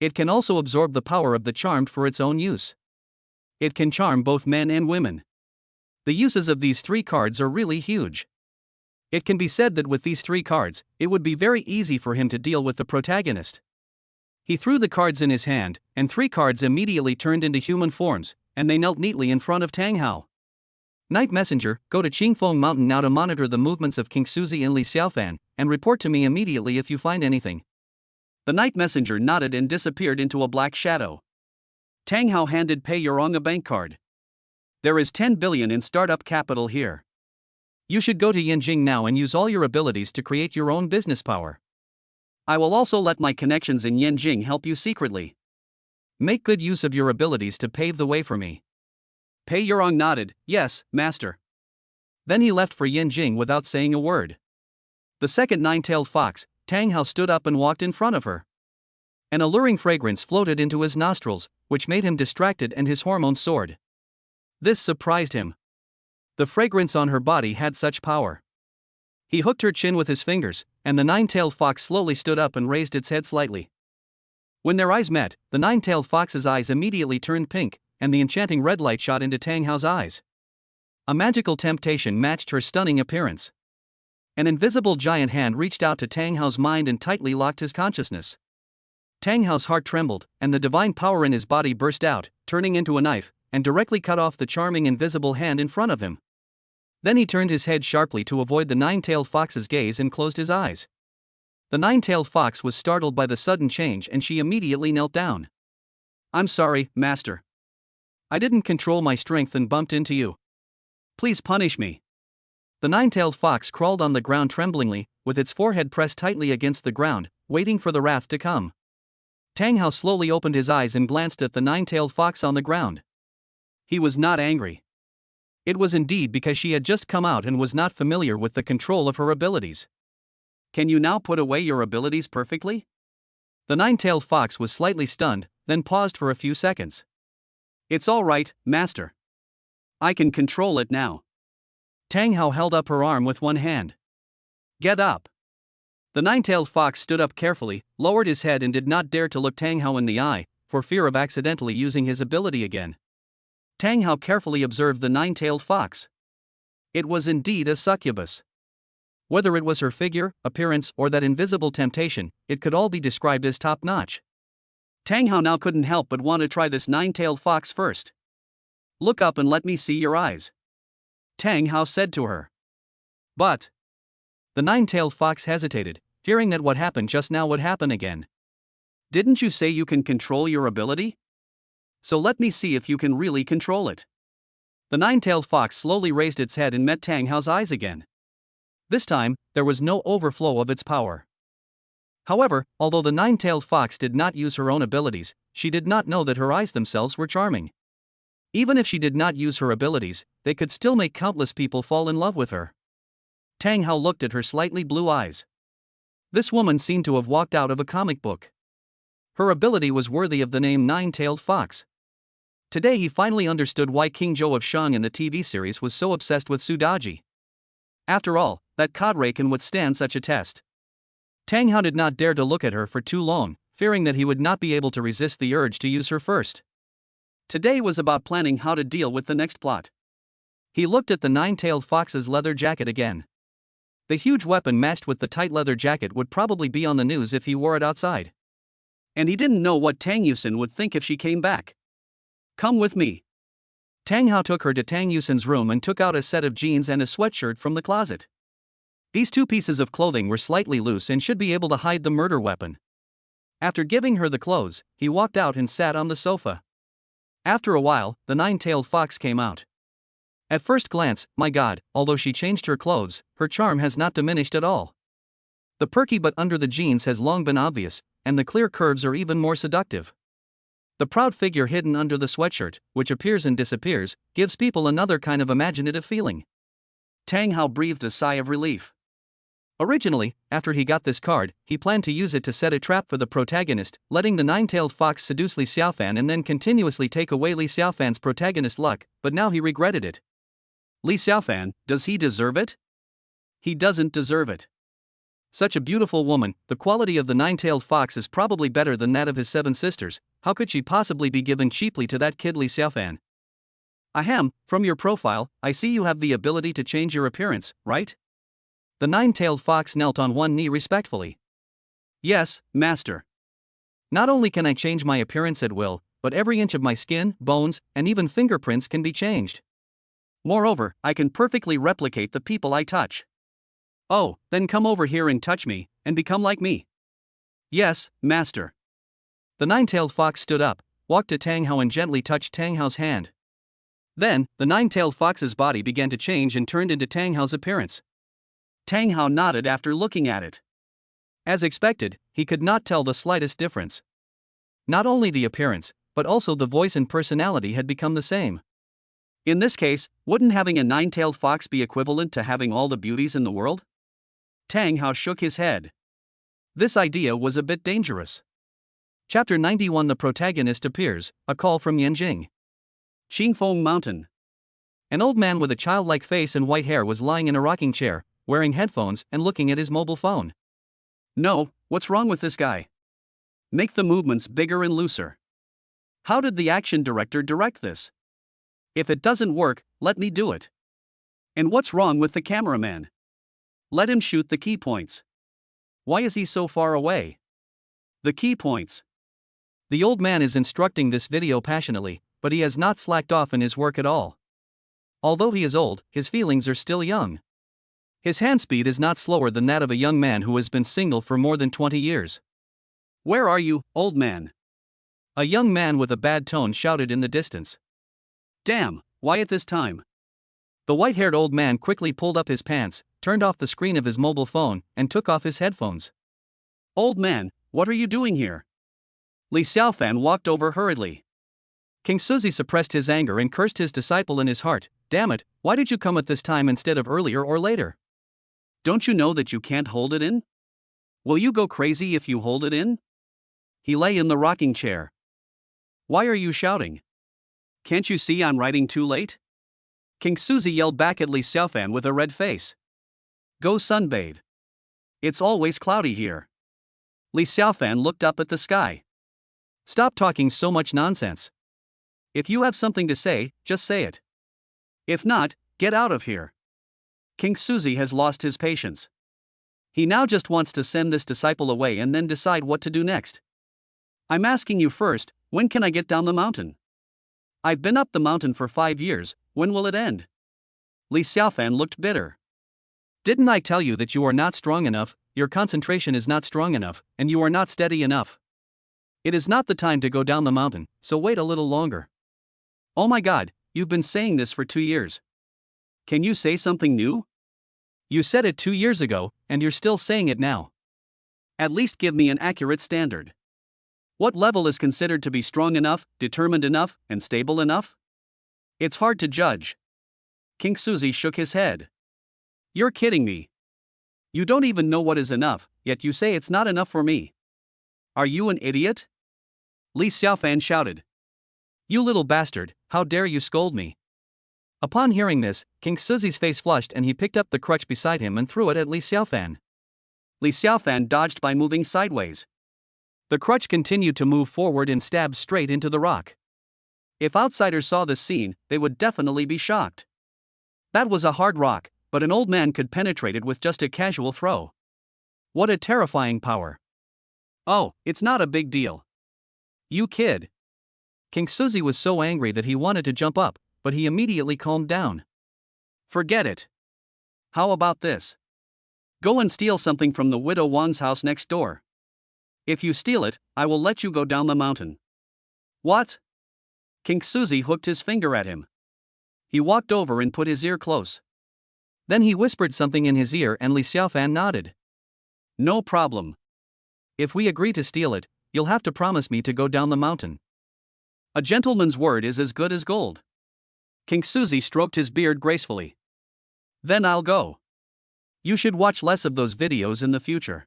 It can also absorb the power of the charmed for its own use. It can charm both men and women. The uses of these 3 cards are really huge. It can be said that with these 3 cards, it would be very easy for him to deal with the protagonist. He threw the cards in his hand, and 3 cards immediately turned into human forms, and they knelt neatly in front of Tang Hao. Night Messenger, go to Qingfeng Mountain now to monitor the movements of King Suzy and Li Xiaofan, and report to me immediately if you find anything. The Night Messenger nodded and disappeared into a black shadow. Tang Hao handed Pei Yurong a bank card. There is 10 billion in startup capital here. You should go to Yenjing now and use all your abilities to create your own business power. I will also let my connections in Yenjing help you secretly. Make good use of your abilities to pave the way for me. Pei Yurong nodded, yes, master. Then he left for Yenjing without saying a word. The second nine-tailed fox, Tang Hao, stood up and walked in front of her. An alluring fragrance floated into his nostrils, which made him distracted and his hormones soared. This surprised him. The fragrance on her body had such power. He hooked her chin with his fingers, and the nine-tailed fox slowly stood up and raised its head slightly. When their eyes met, the nine-tailed fox's eyes immediately turned pink, and the enchanting red light shot into Tang Hao's eyes. A magical temptation matched her stunning appearance. An invisible giant hand reached out to Tang Hao's mind and tightly locked his consciousness. Tang Hao's heart trembled, and the divine power in his body burst out, turning into a knife, and directly cut off the charming invisible hand in front of him. Then he turned his head sharply to avoid the nine-tailed fox's gaze and closed his eyes. The nine-tailed fox was startled by the sudden change and she immediately knelt down. I'm sorry, master. I didn't control my strength and bumped into you. Please punish me. The nine-tailed fox crawled on the ground tremblingly, with its forehead pressed tightly against the ground, waiting for the wrath to come. Tang Hao slowly opened his eyes and glanced at the nine-tailed fox on the ground. He was not angry. It was indeed because she had just come out and was not familiar with the control of her abilities. Can you now put away your abilities perfectly? The nine-tailed fox was slightly stunned, then paused for a few seconds. It's all right, master. I can control it now. Tang Hao held up her arm with one hand. Get up. The nine-tailed fox stood up carefully, lowered his head and did not dare to look Tang Hao in the eye, for fear of accidentally using his ability again. Tang Hao carefully observed the nine-tailed fox. It was indeed a succubus. Whether it was her figure, appearance, or that invisible temptation, it could all be described as top-notch. Tang Hao now couldn't help but want to try this nine-tailed fox first. Look up and let me see your eyes, Tang Hao said to her. But the nine-tailed fox hesitated, fearing that what happened just now would happen again. Didn't you say you can control your ability? So let me see if you can really control it. The nine-tailed fox slowly raised its head and met Tang Hao's eyes again. This time, there was no overflow of its power. However, although the nine-tailed fox did not use her own abilities, she did not know that her eyes themselves were charming. Even if she did not use her abilities, they could still make countless people fall in love with her. Tang Hao looked at her slightly blue eyes. This woman seemed to have walked out of a comic book. Her ability was worthy of the name Nine-Tailed Fox. Today he finally understood why King Zhou of Shang in the TV series was so obsessed with Su Daji. After all, that cadre can withstand such a test. Tang Hao did not dare to look at her for too long, fearing that he would not be able to resist the urge to use her first. Today was about planning how to deal with the next plot. He looked at the nine-tailed fox's leather jacket again. The huge weapon matched with the tight leather jacket would probably be on the news if he wore it outside. And he didn't know what Tang Yusin would think if she came back. Come with me. Tang Hao took her to Tang Yusin's room and took out a set of jeans and a sweatshirt from the closet. These two pieces of clothing were slightly loose and should be able to hide the murder weapon. After giving her the clothes, he walked out and sat on the sofa. After a while, the nine-tailed fox came out. At first glance, my God, although she changed her clothes, her charm has not diminished at all. The perky butt under the jeans has long been obvious, and the clear curves are even more seductive. The proud figure hidden under the sweatshirt, which appears and disappears, gives people another kind of imaginative feeling. Tang Hao breathed a sigh of relief. Originally, after he got this card, he planned to use it to set a trap for the protagonist, letting the nine-tailed fox seduce Li Xiaofan and then continuously take away Li Xiaofan's protagonist luck, but now he regretted it. Li Xiaofan, does he deserve it? He doesn't deserve it. Such a beautiful woman, the quality of the nine-tailed fox is probably better than that of his seven sisters. How could she possibly be given cheaply to that kid Li Xiaofan? Ahem, from your profile, I see you have the ability to change your appearance, right? The nine-tailed fox knelt on one knee respectfully. Yes, master. Not only can I change my appearance at will, but every inch of my skin, bones, and even fingerprints can be changed. Moreover, I can perfectly replicate the people I touch. Oh, then come over here and touch me, and become like me. Yes, master. The nine-tailed fox stood up, walked to Tang Hao and gently touched Tang Hao's hand. Then, the nine-tailed fox's body began to change and turned into Tang Hao's appearance. Tang Hao nodded after looking at it. As expected, he could not tell the slightest difference. Not only the appearance, but also the voice and personality had become the same. In this case, wouldn't having a nine-tailed fox be equivalent to having all the beauties in the world? Tang Hao shook his head. This idea was a bit dangerous. Chapter 91. The protagonist appears, a call from Yanjing. Qingfeng Mountain. An old man with a childlike face and white hair was lying in a rocking chair, wearing headphones and looking at his mobile phone. No, what's wrong with this guy? Make the movements bigger and looser. How did the action director direct this? If it doesn't work, let me do it. And what's wrong with the cameraman? Let him shoot the key points. Why is he so far away? The key points. The old man is instructing this video passionately, but he has not slacked off in his work at all. Although he is old, his feelings are still young. His hand speed is not slower than that of a young man who has been single for more than 20 years. Where are you, old man? A young man with a bad tone shouted in the distance. Damn, why at this time? The white-haired old man quickly pulled up his pants, turned off the screen of his mobile phone, and took off his headphones. Old man, what are you doing here? Li Xiaofan walked over hurriedly. King Suzi suppressed his anger and cursed his disciple in his heart. Damn it, why did you come at this time instead of earlier or later? Don't you know that you can't hold it in? Will you go crazy if you hold it in? He lay in the rocking chair. Why are you shouting? Can't you see I'm writing too late? King Suzi yelled back at Li Xiaofan with a red face. Go sunbathe. It's always cloudy here. Li Xiaofan looked up at the sky. Stop talking so much nonsense. If you have something to say, just say it. If not, get out of here. King Suzi has lost his patience. He now just wants to send this disciple away and then decide what to do next. I'm asking you first, when can I get down the mountain? I've been up the mountain for 5 years, when will it end? Li Xiaofan looked bitter. Didn't I tell you that you are not strong enough, your concentration is not strong enough, and you are not steady enough? It is not the time to go down the mountain, so wait a little longer. Oh my god, you've been saying this for 2 years. Can you say something new? You said it 2 years ago, and you're still saying it now. At least give me an accurate standard. What level is considered to be strong enough, determined enough, and stable enough? It's hard to judge. King Suzy shook his head. You're kidding me. You don't even know what is enough, yet you say it's not enough for me. Are you an idiot? Li Xiaofan shouted. You little bastard, how dare you scold me? Upon hearing this, King Suzy's face flushed and he picked up the crutch beside him and threw it at Li Xiaofan. Li Xiaofan dodged by moving sideways. The crutch continued to move forward and stabbed straight into the rock. If outsiders saw this scene, they would definitely be shocked. That was a hard rock, but an old man could penetrate it with just a casual throw. What a terrifying power. Oh, it's not a big deal. You kid. King Suzy was so angry that he wanted to jump up, but he immediately calmed down. Forget it. How about this? Go and steal something from the widow Wang's house next door. If you steal it, I will let you go down the mountain. What? King Suzy hooked his finger at him. He walked over and put his ear close. Then he whispered something in his ear and Li Xiaofan nodded. No problem. If we agree to steal it, you'll have to promise me to go down the mountain. A gentleman's word is as good as gold. King Suzy stroked his beard gracefully. Then I'll go. You should watch less of those videos in the future.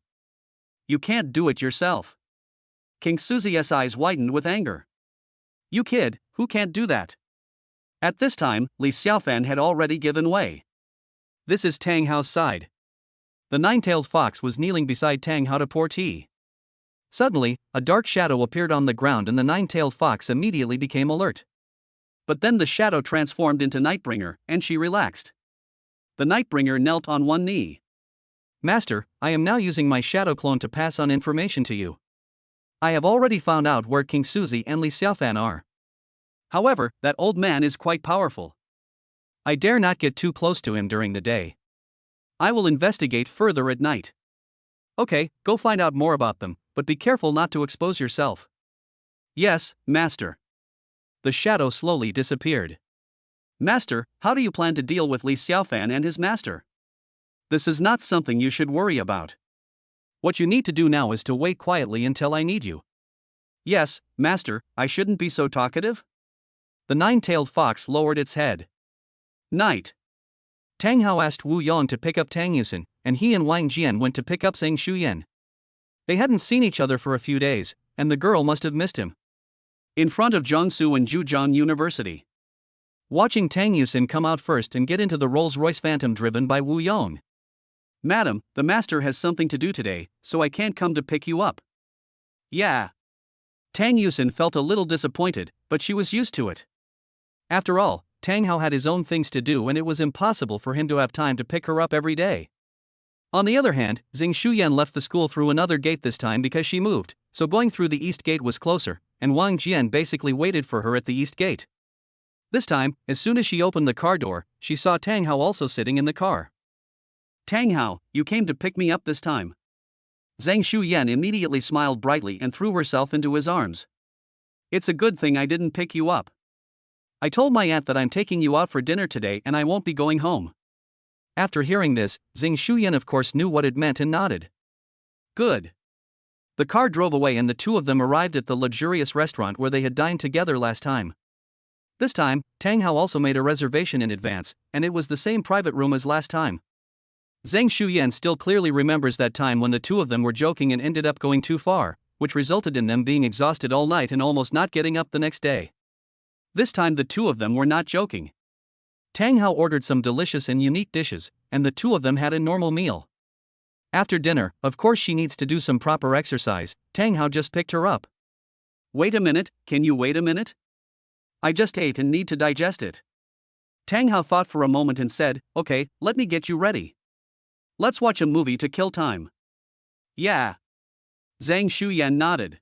You can't do it yourself. King Suzy's eyes widened with anger. You kid, who can't do that? At this time, Li Xiaofan had already given way. This is Tang Hao's side. The nine-tailed fox was kneeling beside Tang Hao to pour tea. Suddenly, a dark shadow appeared on the ground and the nine-tailed fox immediately became alert. But then the shadow transformed into Nightbringer, and she relaxed. The Nightbringer knelt on one knee. Master, I am now using my shadow clone to pass on information to you. I have already found out where King Suzy and Li Xiaofan are. However, that old man is quite powerful. I dare not get too close to him during the day. I will investigate further at night. Okay, go find out more about them, but be careful not to expose yourself. Yes, Master. The shadow slowly disappeared. Master, how do you plan to deal with Li Xiaofan and his master? This is not something you should worry about. What you need to do now is to wait quietly until I need you. Yes, Master, I shouldn't be so talkative. The nine-tailed fox lowered its head. Night. Tang Hao asked Wu Yong to pick up Tang Yusin, and he and Wang Jian went to pick up Zhang Shuyan. They hadn't seen each other for a few days, and the girl must have missed him. In front of Jiangsu and Zhujiang University. Watching Tang Yusin come out first and get into the Rolls-Royce Phantom driven by Wu Yong. Madam, the master has something to do today, so I can't come to pick you up. Yeah. Tang Yusin felt a little disappointed, but she was used to it. After all, Tang Hao had his own things to do and it was impossible for him to have time to pick her up every day. On the other hand, Zhang Shuyan left the school through another gate this time because she moved, so going through the east gate was closer, and Wang Jian basically waited for her at the east gate. This time, as soon as she opened the car door, she saw Tang Hao also sitting in the car. Tang Hao, you came to pick me up this time. Zhang Shuyan immediately smiled brightly and threw herself into his arms. It's a good thing I didn't pick you up. I told my aunt that I'm taking you out for dinner today and I won't be going home. After hearing this, Zhang Shuyan of course knew what it meant and nodded. Good. The car drove away and the two of them arrived at the luxurious restaurant where they had dined together last time. This time, Tang Hao also made a reservation in advance, and it was the same private room as last time. Zhang Shuyan still clearly remembers that time when the two of them were joking and ended up going too far, which resulted in them being exhausted all night and almost not getting up the next day. This time the two of them were not joking. Tang Hao ordered some delicious and unique dishes, and the two of them had a normal meal. After dinner, of course she needs to do some proper exercise. Tang Hao just picked her up. Wait a minute, can you wait a minute? I just ate and need to digest it. Tang Hao thought for a moment and said, okay, let me get you ready. Let's watch a movie to kill time. Yeah. Zhang Shuyan nodded.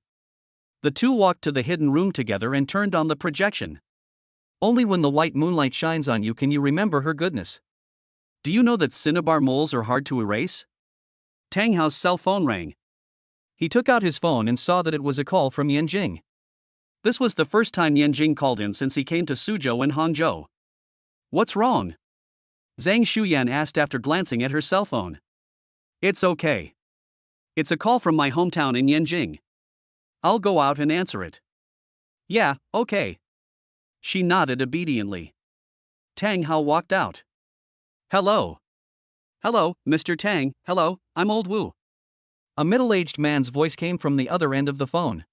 The two walked to the hidden room together and turned on the projection. Only when the white moonlight shines on you can you remember her goodness. Do you know that cinnabar moles are hard to erase? Tang Hao's cell phone rang. He took out his phone and saw that it was a call from Yanjing. This was the first time Yanjing called him since he came to Suzhou and Hangzhou. What's wrong? Zhang Shuyan asked after glancing at her cell phone. It's okay. It's a call from my hometown in Yanjing. I'll go out and answer it. Yeah, okay. She nodded obediently. Tang Hao walked out. Hello. Hello, Mr. Tang. Hello, I'm Old Wu. A middle-aged man's voice came from the other end of the phone.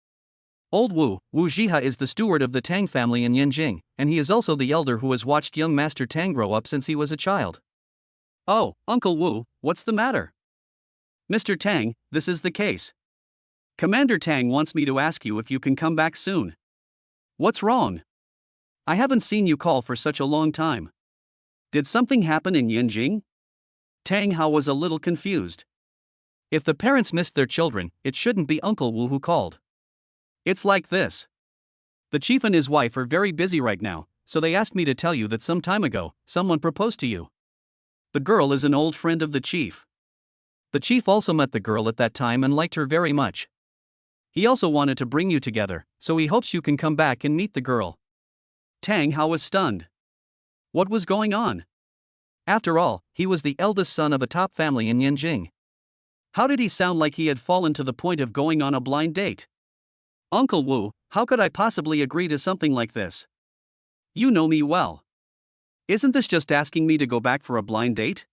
Old Wu, Wu Jiha is the steward of the Tang family in Yanjing, and he is also the elder who has watched young Master Tang grow up since he was a child. Oh, Uncle Wu, what's the matter? Mr. Tang, this is the case. Commander Tang wants me to ask you if you can come back soon. What's wrong? I haven't seen you call for such a long time. Did something happen in Yanjing? Tang Hao was a little confused. If the parents missed their children, it shouldn't be Uncle Wu who called. It's like this. The chief and his wife are very busy right now, so they asked me to tell you that some time ago, someone proposed to you. The girl is an old friend of the chief. The chief also met the girl at that time and liked her very much. He also wanted to bring you together, so he hopes you can come back and meet the girl. Tang Hao was stunned. What was going on? After all, he was the eldest son of a top family in Yanjing. How did he sound like he had fallen to the point of going on a blind date? Uncle Wu, how could I possibly agree to something like this? You know me well. Isn't this just asking me to go back for a blind date?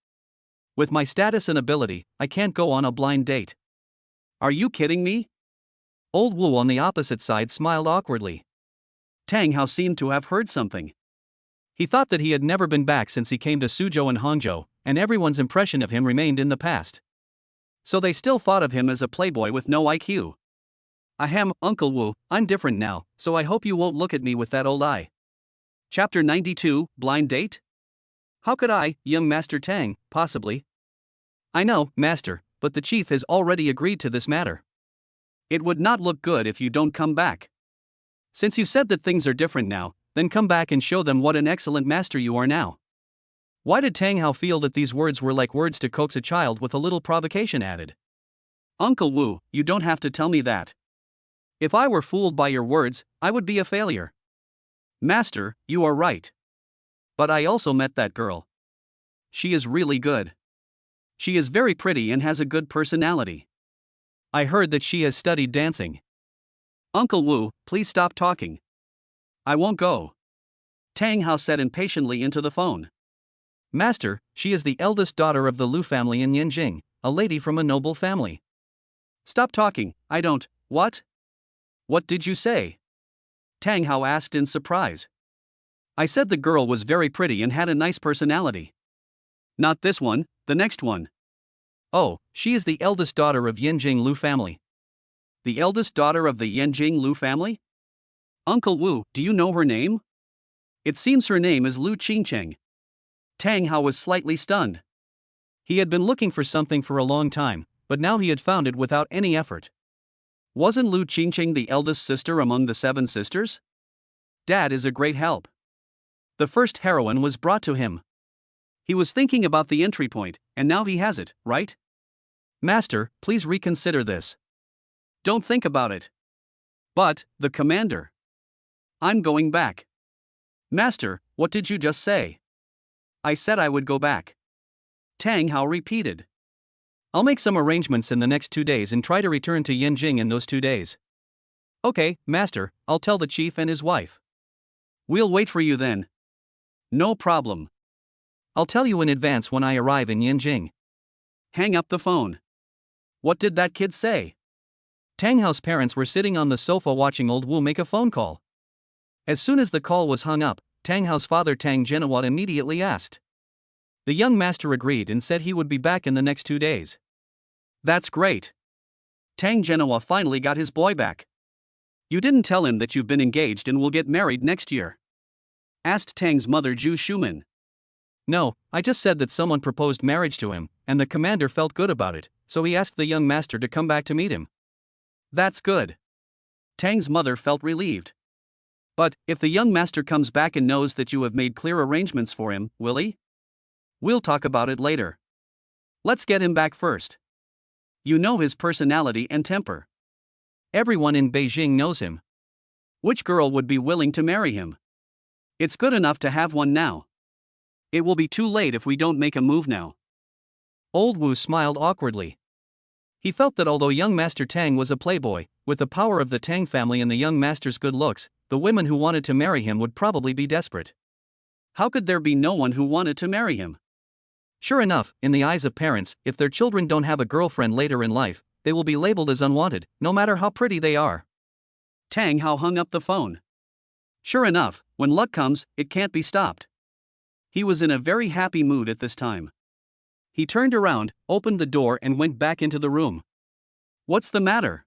With my status and ability, I can't go on a blind date. Are you kidding me? Old Wu on the opposite side smiled awkwardly. Tang Hao seemed to have heard something. He thought that he had never been back since he came to Suzhou and Hangzhou, and everyone's impression of him remained in the past. So they still thought of him as a playboy with no IQ. Ahem, Uncle Wu, I'm different now, so I hope you won't look at me with that old eye. Chapter 92, Blind Date? How could I, young Master Tang, possibly? I know, Master, but the chief has already agreed to this matter. It would not look good if you don't come back. Since you said that things are different now, then come back and show them what an excellent master you are now. Why did Tang Hao feel that these words were like words to coax a child with a little provocation added? Uncle Wu, you don't have to tell me that. If I were fooled by your words, I would be a failure. Master, you are right. But I also met that girl. She is really good. She is very pretty and has a good personality. I heard that she has studied dancing. Uncle Wu, please stop talking. I won't go. Tang Hao said impatiently into the phone. Master, she is the eldest daughter of the Lu family in Yanjing, a lady from a noble family. Stop talking, I don't. What? What did you say? Tang Hao asked in surprise. I said the girl was very pretty and had a nice personality. Not this one, the next one. Oh, she is the eldest daughter of Yanjing Lu family. The eldest daughter of the Yanjing Lu family? Uncle Wu, do you know her name? It seems her name is Lu Qingcheng. Tang Hao was slightly stunned. He had been looking for something for a long time, but now he had found it without any effort. Wasn't Lu Qingcheng the eldest sister among the 7 sisters? Dad is a great help. The first heroine was brought to him. He was thinking about the entry point, and now he has it, right? Master, please reconsider this. Don't think about it. But, the commander. I'm going back. Master, what did you just say? I said I would go back. Tang Hao repeated. I'll make some arrangements in the next 2 days and try to return to Yanjing in those 2 days. Okay, Master, I'll tell the chief and his wife. We'll wait for you then. No problem. I'll tell you in advance when I arrive in Yanjing. Hang up the phone. What did that kid say? Tang Hao's parents were sitting on the sofa watching Old Wu make a phone call. As soon as the call was hung up, Tang Hao's father Tang Jinawat immediately asked. The young master agreed and said he would be back in the next 2 days. That's great. Tang Jinawat finally got his boy back. You didn't tell him that you've been engaged and will get married next year? Asked Tang's mother Zhu Shuman. No, I just said that someone proposed marriage to him, and the commander felt good about it, so he asked the young master to come back to meet him. That's good. Tang's mother felt relieved. But, if the young master comes back and knows that you have made clear arrangements for him, will he? We'll talk about it later. Let's get him back first. You know his personality and temper. Everyone in Beijing knows him. Which girl would be willing to marry him? It's good enough to have one now. It will be too late if we don't make a move now. Old Wu smiled awkwardly. He felt that although young Master Tang was a playboy, with the power of the Tang family and the young master's good looks, the women who wanted to marry him would probably be desperate. How could there be no one who wanted to marry him? Sure enough, in the eyes of parents, if their children don't have a girlfriend later in life, they will be labeled as unwanted, no matter how pretty they are. Tang Hao hung up the phone. Sure enough, when luck comes, it can't be stopped. He was in a very happy mood at this time. He turned around, opened the door and went back into the room. What's the matter?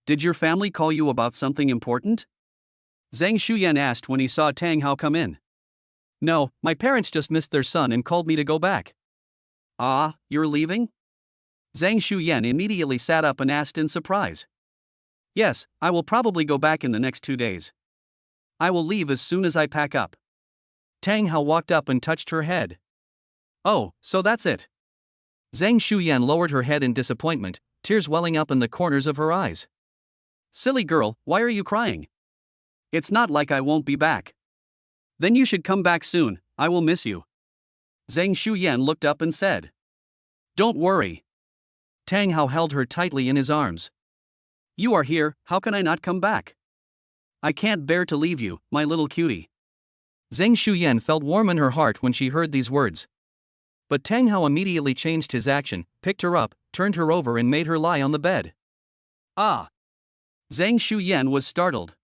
Did your family call you about something important? Zhang Shuyan asked when he saw Tang Hao come in. No, my parents just missed their son and called me to go back. Ah, you're leaving? Zhang Shuyan immediately sat up and asked in surprise. Yes, I will probably go back in the next 2 days. I will leave as soon as I pack up. Tang Hao walked up and touched her head. Oh, so that's it. Zhang Shuyan lowered her head in disappointment, tears welling up in the corners of her eyes. Silly girl, why are you crying? It's not like I won't be back. Then you should come back soon, I will miss you. Zhang Shuyan looked up and said. Don't worry. Tang Hao held her tightly in his arms. You are here, how can I not come back? I can't bear to leave you, my little cutie. Zhang Shuyan felt warm in her heart when she heard these words. But Tang Hao immediately changed his action, picked her up, turned her over and made her lie on the bed. Ah! Zhang Shuyan was startled.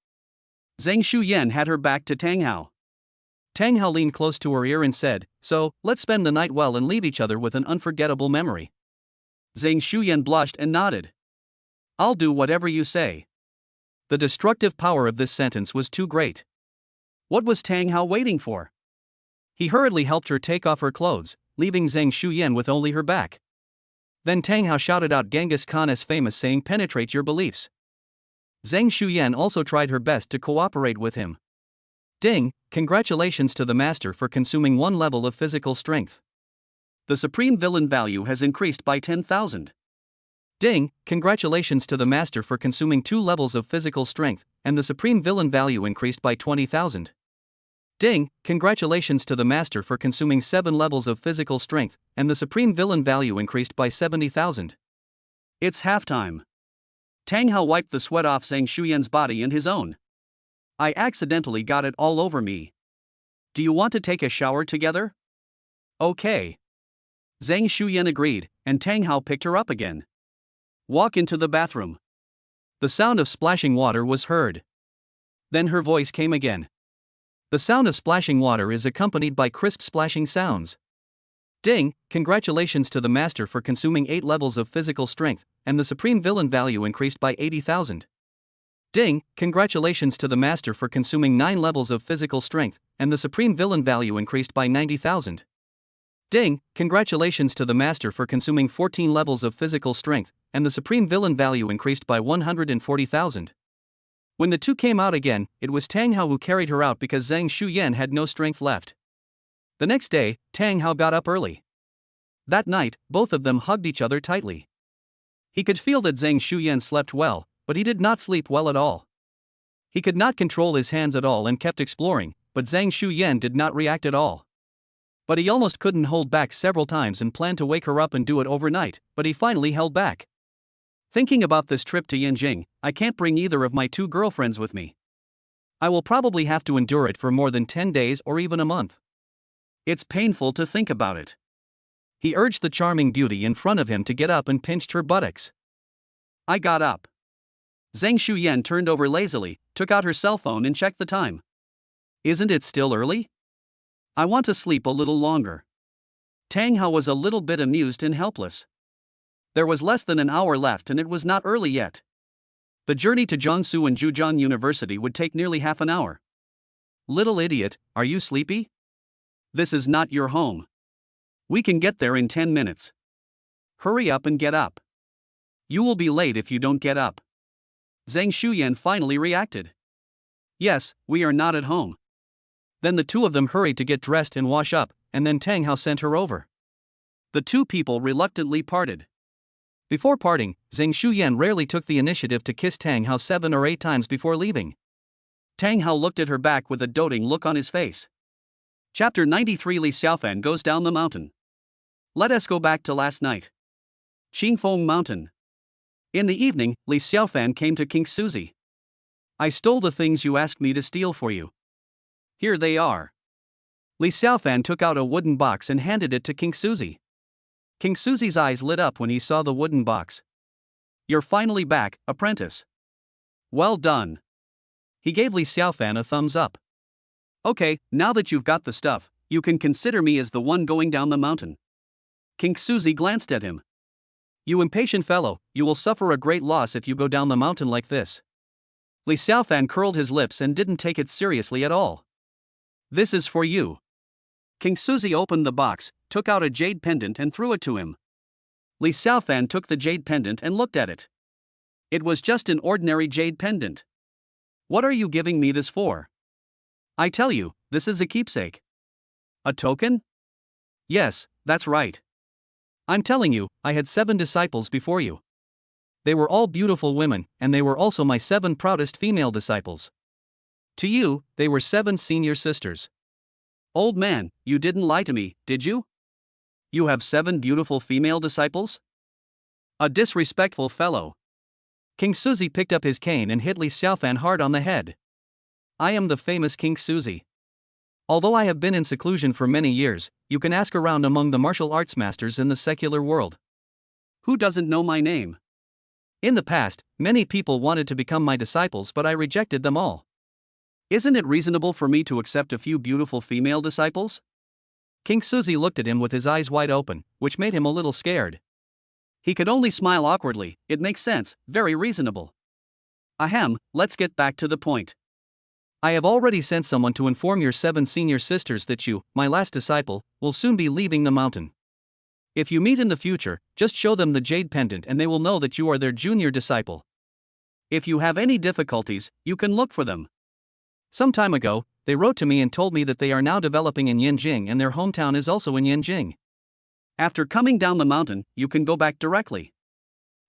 Zhang Shuyan had her back to Tang Hao. Tang Hao leaned close to her ear and said, So, let's spend the night well and leave each other with an unforgettable memory. Zhang Shuyan blushed and nodded. I'll do whatever you say. The destructive power of this sentence was too great. What was Tang Hao waiting for? He hurriedly helped her take off her clothes, leaving Zhang Shuyan with only her back. Then Tang Hao shouted out Genghis Khan's famous saying, penetrate your beliefs. Zhang Shuyan also tried her best to cooperate with him. Ding, congratulations to the master for consuming 1 level of physical strength. The supreme villain value has increased by 10,000. Ding, congratulations to the master for consuming 2 levels of physical strength, and the supreme villain value increased by 20,000. Ding, congratulations to the master for consuming 7 levels of physical strength, and the supreme villain value increased by 70,000. It's halftime. Tang Hao wiped the sweat off Zhang Shuyan's body and his own. I accidentally got it all over me. Do you want to take a shower together? Okay. Zhang Shuyan agreed, and Tang Hao picked her up again. Walk into the bathroom. The sound of splashing water was heard. Then her voice came again. The sound of splashing water is accompanied by crisp splashing sounds. Ding, congratulations to the master for consuming 8 levels of physical strength, and the supreme villain value increased by 80,000. Ding, congratulations to the master for consuming 9 levels of physical strength, and the supreme villain value increased by 90,000. Ding, congratulations to the master for consuming 14 levels of physical strength, and the supreme villain value increased by 140,000. When the two came out again, it was Tang Hao who carried her out because Zhang Shuyan had no strength left. The next day, Tang Hao got up early. That night, both of them hugged each other tightly. He could feel that Zhang Shuyan slept well, but he did not sleep well at all. He could not control his hands at all and kept exploring, but Zhang Shuyan did not react at all. But he almost couldn't hold back several times and planned to wake her up and do it overnight, but he finally held back. Thinking about this trip to Yanjing, I can't bring either of my 2 girlfriends with me. I will probably have to endure it for more than 10 days or even a month. It's painful to think about it. He urged the charming beauty in front of him to get up and pinched her buttocks. I got up. Zhang Shuyan turned over lazily, took out her cell phone and checked the time. Isn't it still early? I want to sleep a little longer. Tang Hao was a little bit amused and helpless. There was less than an hour left and it was not early yet. The journey to Jiangsu and Zhejiang University would take nearly half an hour. Little idiot, are you sleepy? This is not your home. We can get there in 10 minutes. Hurry up and get up. You will be late if you don't get up. Zhang Shuyan finally reacted. Yes, we are not at home. Then the two of them hurried to get dressed and wash up, and then Tang Hao sent her over. The two people reluctantly parted. Before parting, Zhang Shuyan rarely took the initiative to kiss Tang Hao 7 or 8 times before leaving. Tang Hao looked at her back with a doting look on his face. Chapter 93 Li Xiaofan goes down the mountain. Let us go back to last night. Qingfeng Mountain. In the evening, Li Xiaofan came to King Suzy. I stole the things you asked me to steal for you. Here they are. Li Xiaofan took out a wooden box and handed it to King Suzy. King Suzy's eyes lit up when he saw the wooden box. You're finally back, apprentice. Well done. He gave Li Xiaofan a thumbs up. Okay, now that you've got the stuff, you can consider me as the one going down the mountain. King Suzy glanced at him. You impatient fellow, you will suffer a great loss if you go down the mountain like this. Li Xiaofan curled his lips and didn't take it seriously at all. This is for you. King Suzy opened the box, took out a jade pendant and threw it to him. Li Xiaofan took the jade pendant and looked at it. It was just an ordinary jade pendant. What are you giving me this for? I tell you, this is a keepsake. A token? Yes, that's right. I'm telling you, I had 7 disciples before you. They were all beautiful women, and they were also my 7 proudest female disciples. To you, they were 7 senior sisters. Old man, you didn't lie to me, did you? You have 7 beautiful female disciples? A disrespectful fellow. King Suzy picked up his cane and hit Li Xiaofan hard on the head. I am the famous King Suzy. Although I have been in seclusion for many years, you can ask around among the martial arts masters in the secular world. Who doesn't know my name? In the past, many people wanted to become my disciples, but I rejected them all. Isn't it reasonable for me to accept a few beautiful female disciples? King Suzy looked at him with his eyes wide open, which made him a little scared. He could only smile awkwardly. It makes sense, very reasonable. Ahem, let's get back to the point. I have already sent someone to inform your 7 senior sisters that you, my last disciple, will soon be leaving the mountain. If you meet in the future, just show them the jade pendant and they will know that you are their junior disciple. If you have any difficulties, you can look for them. Some time ago, they wrote to me and told me that they are now developing in Yanjing and their hometown is also in Yanjing. After coming down the mountain, you can go back directly.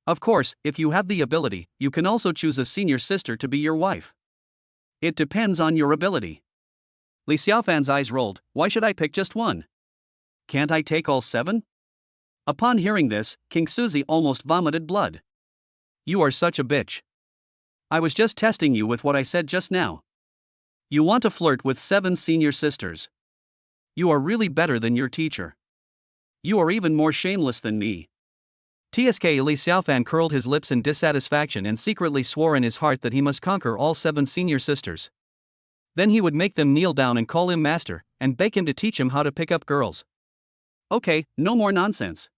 Of course, if you have the ability, you can also choose a senior sister to be your wife. It depends on your ability. Li Xiaofan's eyes rolled. Why should I pick just one? Can't I take all 7? Upon hearing this, King Suzy almost vomited blood. You are such a bitch. I was just testing you with what I said just now. You want to flirt with 7 senior sisters. You are really better than your teacher. You are even more shameless than me. Tsk Li Xiaofan curled his lips in dissatisfaction and secretly swore in his heart that he must conquer all 7 senior sisters. Then he would make them kneel down and call him master, and beg him to teach him how to pick up girls. Okay, no more nonsense.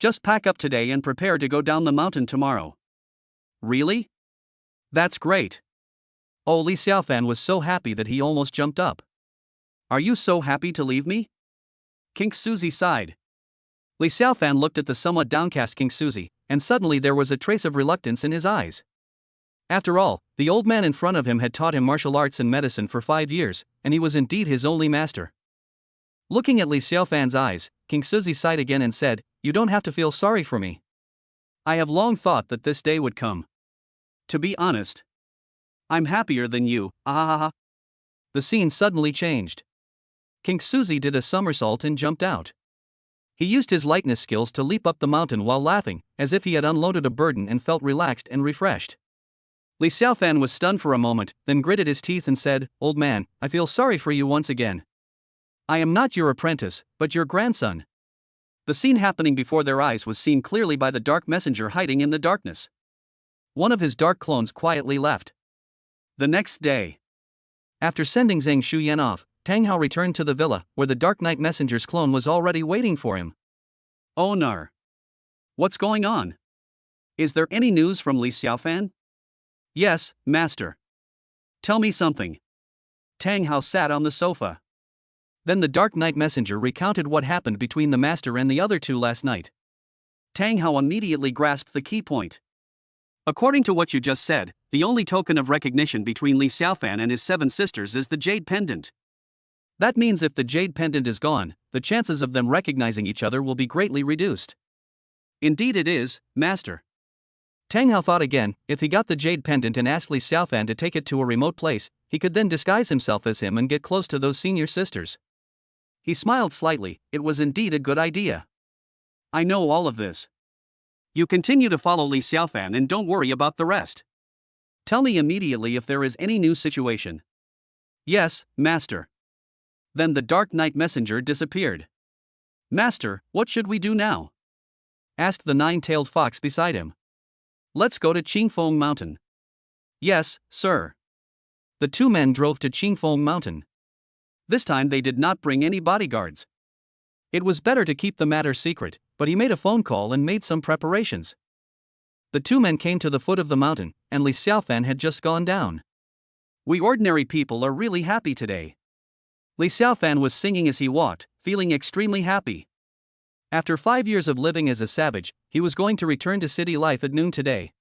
Just pack up today and prepare to go down the mountain tomorrow. Really? That's great. Oh, Li Xiaofan was so happy that he almost jumped up. Are you so happy to leave me? King Suzy sighed. Li Xiaofan looked at the somewhat downcast King Suzy, and suddenly there was a trace of reluctance in his eyes. After all, the old man in front of him had taught him martial arts and medicine for 5 years, and he was indeed his only master. Looking at Li Xiaofan's eyes, King Suzy sighed again and said, You don't have to feel sorry for me. I have long thought that this day would come. To be honest, I'm happier than you, ah. The scene suddenly changed. King Suzy did a somersault and jumped out. He used his lightness skills to leap up the mountain while laughing, as if he had unloaded a burden and felt relaxed and refreshed. Li Xiaofan was stunned for a moment, then gritted his teeth and said, Old man, I feel sorry for you once again. I am not your apprentice, but your grandson. The scene happening before their eyes was seen clearly by the dark messenger hiding in the darkness. One of his dark clones quietly left. The next day, after sending Zhang Shuyan off, Tang Hao returned to the villa, where the Dark Knight Messenger's clone was already waiting for him. Oh nar. What's going on? Is there any news from Li Xiaofan? Yes, master. Tell me something. Tang Hao sat on the sofa. Then the Dark Knight Messenger recounted what happened between the master and the other 2 last night. Tang Hao immediately grasped the key point. According to what you just said, the only token of recognition between Li Xiaofan and his 7 sisters is the jade pendant. That means if the jade pendant is gone, the chances of them recognizing each other will be greatly reduced. Indeed it is, master. Tang Hao thought again. If he got the jade pendant and asked Li Xiaofan to take it to a remote place, he could then disguise himself as him and get close to those senior sisters. He smiled slightly. It was indeed a good idea. I know all of this. You continue to follow Li Xiaofan and don't worry about the rest. Tell me immediately if there is any new situation. Yes, master. Then the Dark Knight messenger disappeared. Master, what should we do now? Asked the 9-tailed fox beside him. Let's go to Qingfeng Mountain. Yes, sir. The 2 men drove to Qingfeng Mountain. This time they did not bring any bodyguards. It was better to keep the matter secret, but he made a phone call and made some preparations. The 2 men came to the foot of the mountain, and Li Xiaofan had just gone down. We ordinary people are really happy today. Li Xiaofan was singing as he walked, feeling extremely happy. After 5 years of living as a savage, he was going to return to city life at noon today.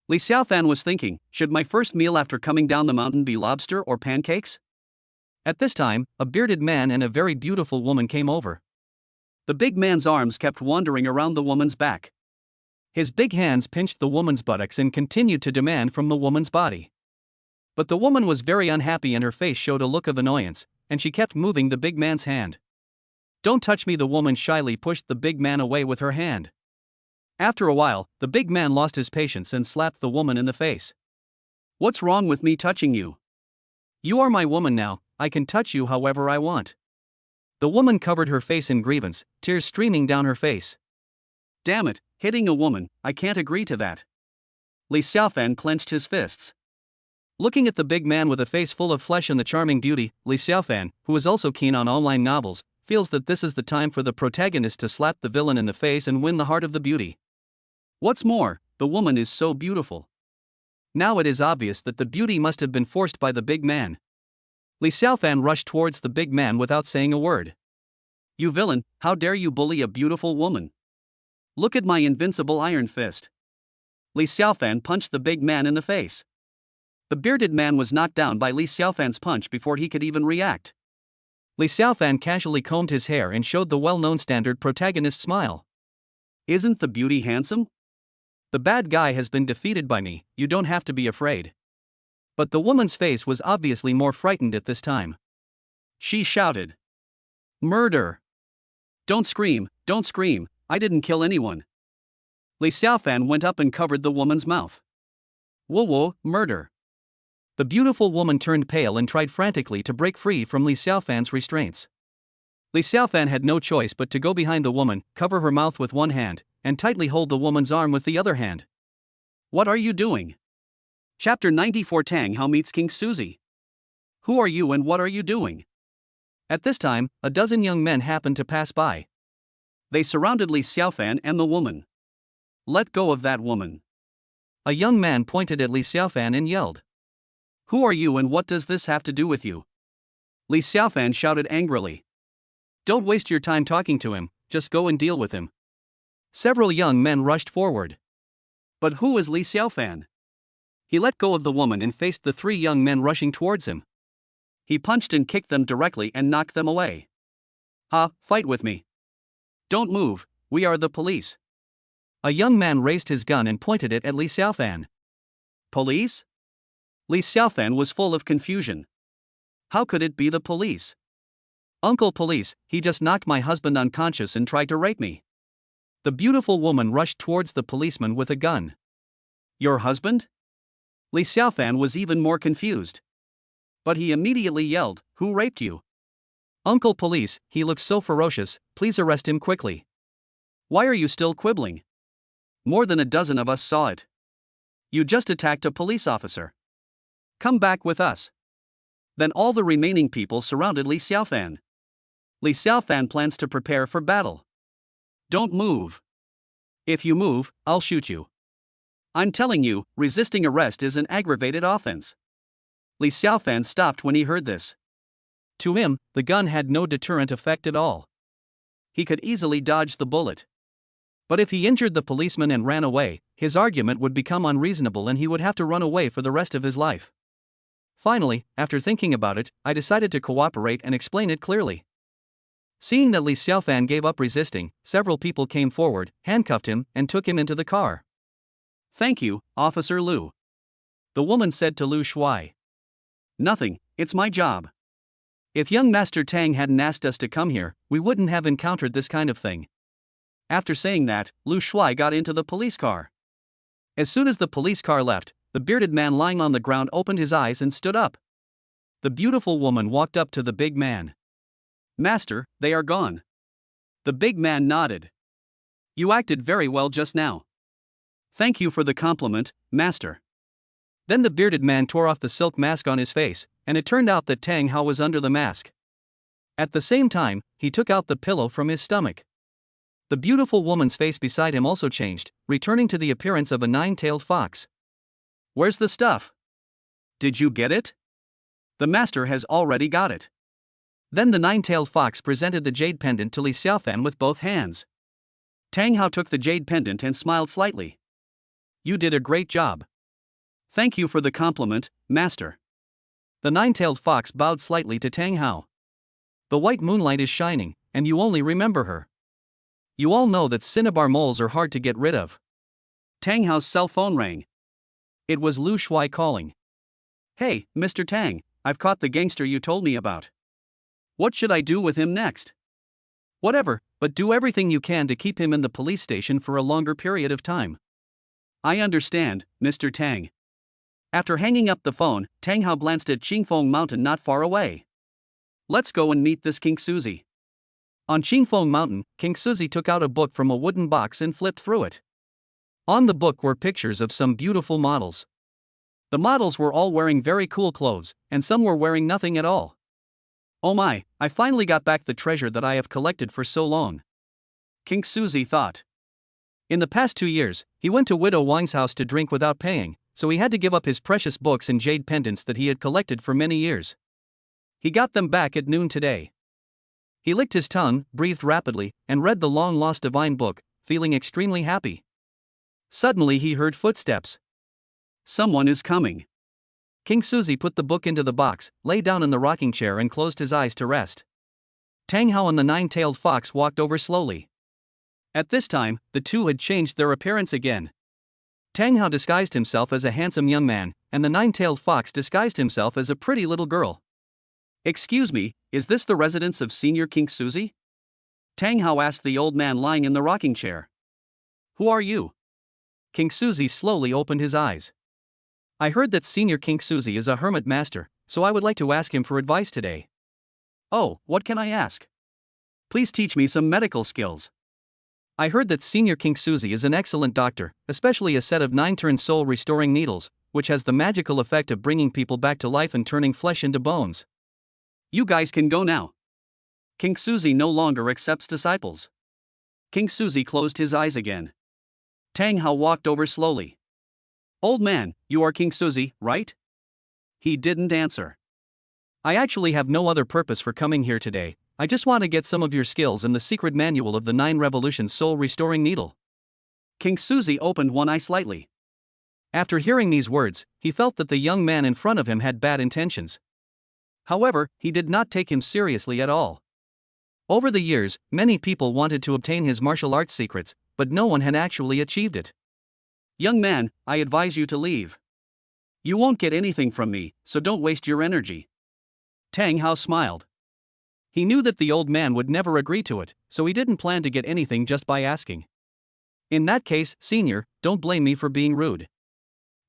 Li Xiaofan was thinking, should my first meal after coming down the mountain be lobster or pancakes? At this time, a bearded man and a very beautiful woman came over. The big man's arms kept wandering around the woman's back. His big hands pinched the woman's buttocks and continued to demand from the woman's body. But the woman was very unhappy and her face showed a look of annoyance, and she kept moving the big man's hand. "Don't touch me," the woman shyly pushed the big man away with her hand. After a while, the big man lost his patience and slapped the woman in the face. "What's wrong with me touching you? You are my woman now, I can touch you however I want." The woman covered her face in grievance, tears streaming down her face. "Damn it, hitting a woman, I can't agree to that." Li Xiaofan clenched his fists. Looking at the big man with a face full of flesh and the charming beauty, Li Xiaofan, who is also keen on online novels, feels that this is the time for the protagonist to slap the villain in the face and win the heart of the beauty. What's more, the woman is so beautiful. Now it is obvious that the beauty must have been forced by the big man. Li Xiaofan rushed towards the big man without saying a word. "You villain, how dare you bully a beautiful woman? Look at my invincible iron fist." Li Xiaofan punched the big man in the face. The bearded man was knocked down by Li Xiaofan's punch before he could even react. Li Xiaofan casually combed his hair and showed the well-known standard protagonist smile. "Isn't the beauty handsome? The bad guy has been defeated by me, you don't have to be afraid." But the woman's face was obviously more frightened at this time. She shouted, "Murder! Don't scream, I didn't kill anyone." Li Xiaofan went up and covered the woman's mouth. "Whoa, murder!" The beautiful woman turned pale and tried frantically to break free from Li Xiaofan's restraints. Li Xiaofan had no choice but to go behind the woman, cover her mouth with one hand, and tightly hold the woman's arm with the other hand. "What are you doing?" Chapter 94 Tang Hao meets King Suzy. "Who are you and what are you doing?" At this time, a dozen young men happened to pass by. They surrounded Li Xiaofan and the woman. "Let go of that woman." A young man pointed at Li Xiaofan and yelled, "Who are you and what does this have to do with you?" Li Xiaofan shouted angrily. "Don't waste your time talking to him, just go and deal with him." Several young men rushed forward. "But who is Li Xiaofan?" He let go of the woman and faced the 3 young men rushing towards him. He punched and kicked them directly and knocked them away. Fight with me. Don't move, we are the police." A young man raised his gun and pointed it at Li Xiaofan. "Police?" Li Xiaofan was full of confusion. How could it be the police? "Uncle Police, he just knocked my husband unconscious and tried to rape me." The beautiful woman rushed towards the policeman with a gun. "Your husband?" Li Xiaofan was even more confused. But he immediately yelled, "Who raped you?" "Uncle Police, he looks so ferocious, please arrest him quickly." "Why are you still quibbling? More than a dozen of us saw it. You just attacked a police officer. Come back with us." Then all the remaining people surrounded Li Xiaofan. Li Xiaofan plans to prepare for battle. "Don't move. If you move, I'll shoot you. I'm telling you, resisting arrest is an aggravated offense." Li Xiaofan stopped when he heard this. To him, the gun had no deterrent effect at all. He could easily dodge the bullet. But if he injured the policeman and ran away, his argument would become unreasonable and he would have to run away for the rest of his life. Finally, after thinking about it, I decided to cooperate and explain it clearly. Seeing that Li Xiaofan gave up resisting, several people came forward, handcuffed him, and took him into the car. Thank you, Officer Lu. The woman said to Lu Shuai. Nothing, it's my job. If young Master Tang hadn't asked us to come here, we wouldn't have encountered this kind of thing. After saying that, Lu Shuai got into the police car. As soon as the police car left, the bearded man lying on the ground opened his eyes and stood up. The beautiful woman walked up to the big man. Master, they are gone. The big man nodded. You acted very well just now. Thank you for the compliment, Master. Then the bearded man tore off the silk mask on his face, and it turned out that Tang Hao was under the mask. At the same time, he took out the pillow from his stomach. The beautiful woman's face beside him also changed, returning to the appearance of a nine-tailed fox. Where's the stuff? Did you get it? The master has already got it. Then the nine-tailed fox presented the jade pendant to Li Xiaofan with both hands. Tang Hao took the jade pendant and smiled slightly. You did a great job. Thank you for the compliment, Master. The nine-tailed fox bowed slightly to Tang Hao. The white moonlight is shining, and you only remember her. You all know that cinnabar moles are hard to get rid of. Tang Hao's cell phone rang. It was Lu Shuai calling. Hey, Mr. Tang, I've caught the gangster you told me about. What should I do with him next? Whatever, but do everything you can to keep him in the police station for a longer period of time. I understand, Mr. Tang. After hanging up the phone, Tang Hao glanced at Qingfeng Mountain not far away. Let's go and meet this King Suzy. On Qingfeng Mountain, King Suzy took out a book from a wooden box and flipped through it. On the book were pictures of some beautiful models. The models were all wearing very cool clothes, and some were wearing nothing at all. Oh my, I finally got back the treasure that I have collected for so long. King Suzy thought. In the past 2 years, he went to Widow Wang's house to drink without paying, so he had to give up his precious books and jade pendants that he had collected for many years. He got them back at noon today. He licked his tongue, breathed rapidly, and read the long-lost divine book, feeling extremely happy. Suddenly he heard footsteps. Someone is coming. King Suzy put the book into the box, lay down in the rocking chair and closed his eyes to rest. Tang Hao and the nine-tailed fox walked over slowly. At this time, the two had changed their appearance again. Tang Hao disguised himself as a handsome young man, and the nine-tailed fox disguised himself as a pretty little girl. Excuse me, is this the residence of Senior King Suzy? Tang Hao asked the old man lying in the rocking chair. Who are you? King Suzy slowly opened his eyes. I heard that Senior King Suzy is a hermit master, so I would like to ask him for advice today. Oh, what can I ask? Please teach me some medical skills. I heard that Senior King Suzy is an excellent doctor, especially a set of 9-turn soul-restoring needles, which has the magical effect of bringing people back to life and turning flesh into bones. You guys can go now. King Suzy no longer accepts disciples. King Suzy closed his eyes again. Tang Hao walked over slowly. Old man, you are King Suzy, right? He didn't answer. I actually have no other purpose for coming here today. I just want to get some of your skills and the secret manual of the 9 Revolutions Soul Restoring Needle. King Suzy opened one eye slightly. After hearing these words, he felt that the young man in front of him had bad intentions. However, he did not take him seriously at all. Over the years, many people wanted to obtain his martial arts secrets, but no one had actually achieved it. Young man, I advise you to leave. You won't get anything from me, so don't waste your energy. Tang Hao smiled. He knew that the old man would never agree to it, so he didn't plan to get anything just by asking. In that case, Senior, don't blame me for being rude.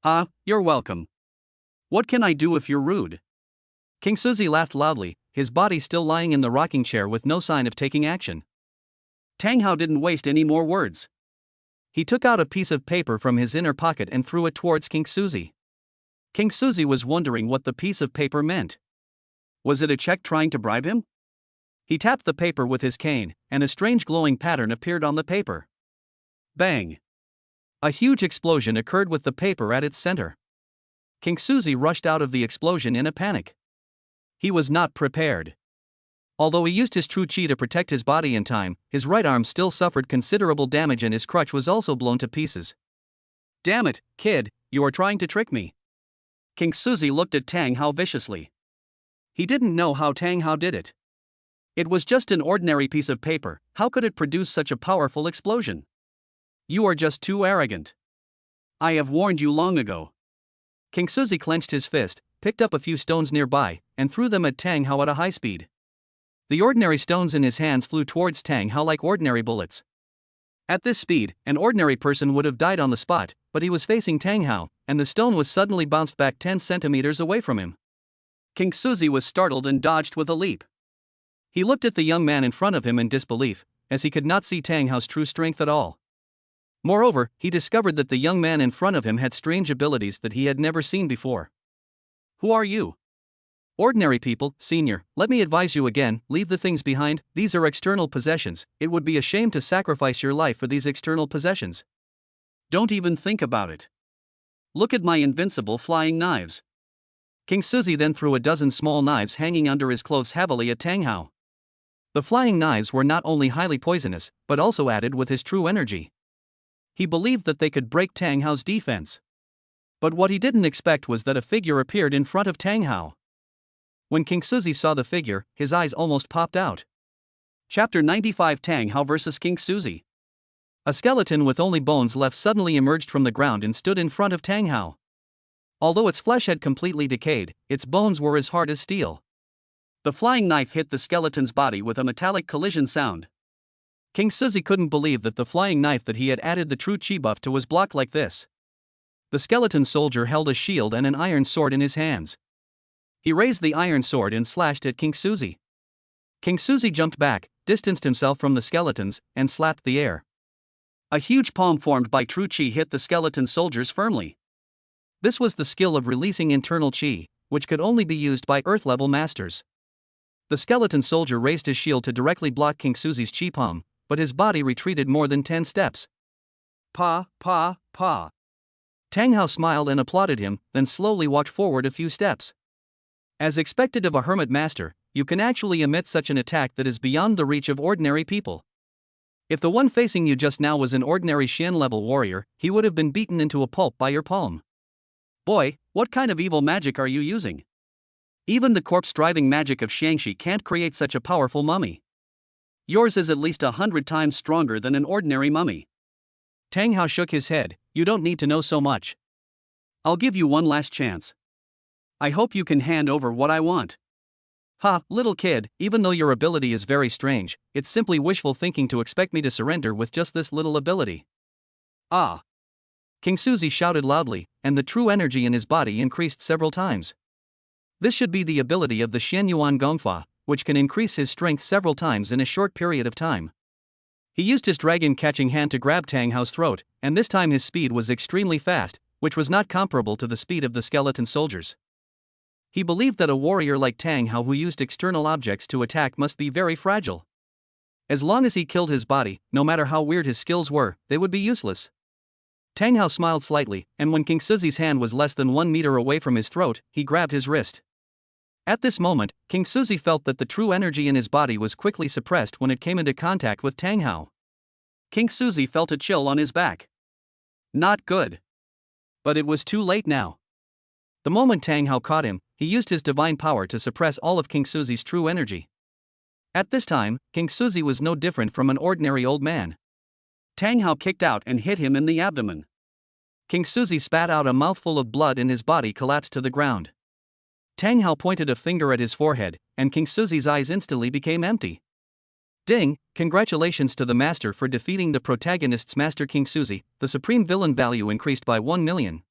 Ah, you're welcome. What can I do if you're rude? King Suzy laughed loudly, his body still lying in the rocking chair with no sign of taking action. Tang Hao didn't waste any more words. He took out a piece of paper from his inner pocket and threw it towards King Suzy. King Suzy was wondering what the piece of paper meant. Was it a check trying to bribe him? He tapped the paper with his cane, and a strange glowing pattern appeared on the paper. Bang! A huge explosion occurred with the paper at its center. King Suzy rushed out of the explosion in a panic. He was not prepared. Although he used his true chi to protect his body in time, his right arm still suffered considerable damage and his crutch was also blown to pieces. Damn it, kid, you are trying to trick me. King Suzy looked at Tang Hao viciously. He didn't know how Tang Hao did it. It was just an ordinary piece of paper, how could it produce such a powerful explosion? You are just too arrogant. I have warned you long ago. King Suzy clenched his fist, picked up a few stones nearby, and threw them at Tang Hao at a high speed. The ordinary stones in his hands flew towards Tang Hao like ordinary bullets. At this speed, an ordinary person would have died on the spot, but he was facing Tang Hao, and the stone was suddenly bounced back 10 centimeters away from him. King Suzy was startled and dodged with a leap. He looked at the young man in front of him in disbelief, as he could not see Tang Hao's true strength at all. Moreover, he discovered that the young man in front of him had strange abilities that he had never seen before. Who are you? Ordinary people, senior, let me advise you again, leave the things behind, these are external possessions, it would be a shame to sacrifice your life for these external possessions. Don't even think about it. Look at my invincible flying knives. King Suzy then threw a dozen small knives hanging under his clothes heavily at Tang Hao. The flying knives were not only highly poisonous, but also added with his true energy. He believed that they could break Tang Hao's defense. But what he didn't expect was that a figure appeared in front of Tang Hao. When King Suzy saw the figure, his eyes almost popped out. Chapter 95 Tang Hao vs King Suzy. A skeleton with only bones left suddenly emerged from the ground and stood in front of Tang Hao. Although its flesh had completely decayed, its bones were as hard as steel. The flying knife hit the skeleton's body with a metallic collision sound. King Suzy couldn't believe that the flying knife that he had added the true chi buff to was blocked like this. The skeleton soldier held a shield and an iron sword in his hands. He raised the iron sword and slashed at King Suzy. King Suzy jumped back, distanced himself from the skeletons, and slapped the air. A huge palm formed by true chi hit the skeleton soldiers firmly. This was the skill of releasing internal chi, which could only be used by Earth-level masters. The skeleton soldier raised his shield to directly block King Suzy's chi palm, but his body retreated more than 10 steps. Pa. Tang Hao smiled and applauded him, then slowly walked forward a few steps. As expected of a hermit master, you can actually emit such an attack that is beyond the reach of ordinary people. If the one facing you just now was an ordinary Xian-level warrior, he would have been beaten into a pulp by your palm. Boy, what kind of evil magic are you using? Even the corpse-driving magic of Xiangxi can't create such a powerful mummy. Yours is at least 100 times stronger than an ordinary mummy. Tang Hao shook his head, you don't need to know so much. I'll give you one last chance. I hope you can hand over what I want. Ha, little kid, even though your ability is very strange, it's simply wishful thinking to expect me to surrender with just this little ability. Ah! King Suzy shouted loudly, and the true energy in his body increased several times. This should be the ability of the Xianyuan Gongfa, which can increase his strength several times in a short period of time. He used his dragon-catching hand to grab Tang Hao's throat, and this time his speed was extremely fast, which was not comparable to the speed of the skeleton soldiers. He believed that a warrior like Tang Hao who used external objects to attack must be very fragile. As long as he killed his body, no matter how weird his skills were, they would be useless. Tang Hao smiled slightly, and when King Suzy's hand was less than 1 meter away from his throat, he grabbed his wrist. At this moment, King Suzy felt that the true energy in his body was quickly suppressed when it came into contact with Tang Hao. King Suzy felt a chill on his back. Not good. But it was too late now. The moment Tang Hao caught him, he used his divine power to suppress all of King Suzy's true energy. At this time, King Suzy was no different from an ordinary old man. Tang Hao kicked out and hit him in the abdomen. King Suzy spat out a mouthful of blood and his body collapsed to the ground. Tang Hao pointed a finger at his forehead, and King Suzy's eyes instantly became empty. Ding, congratulations to the master for defeating the protagonist's master King Suzy, the supreme villain value increased by 1 million.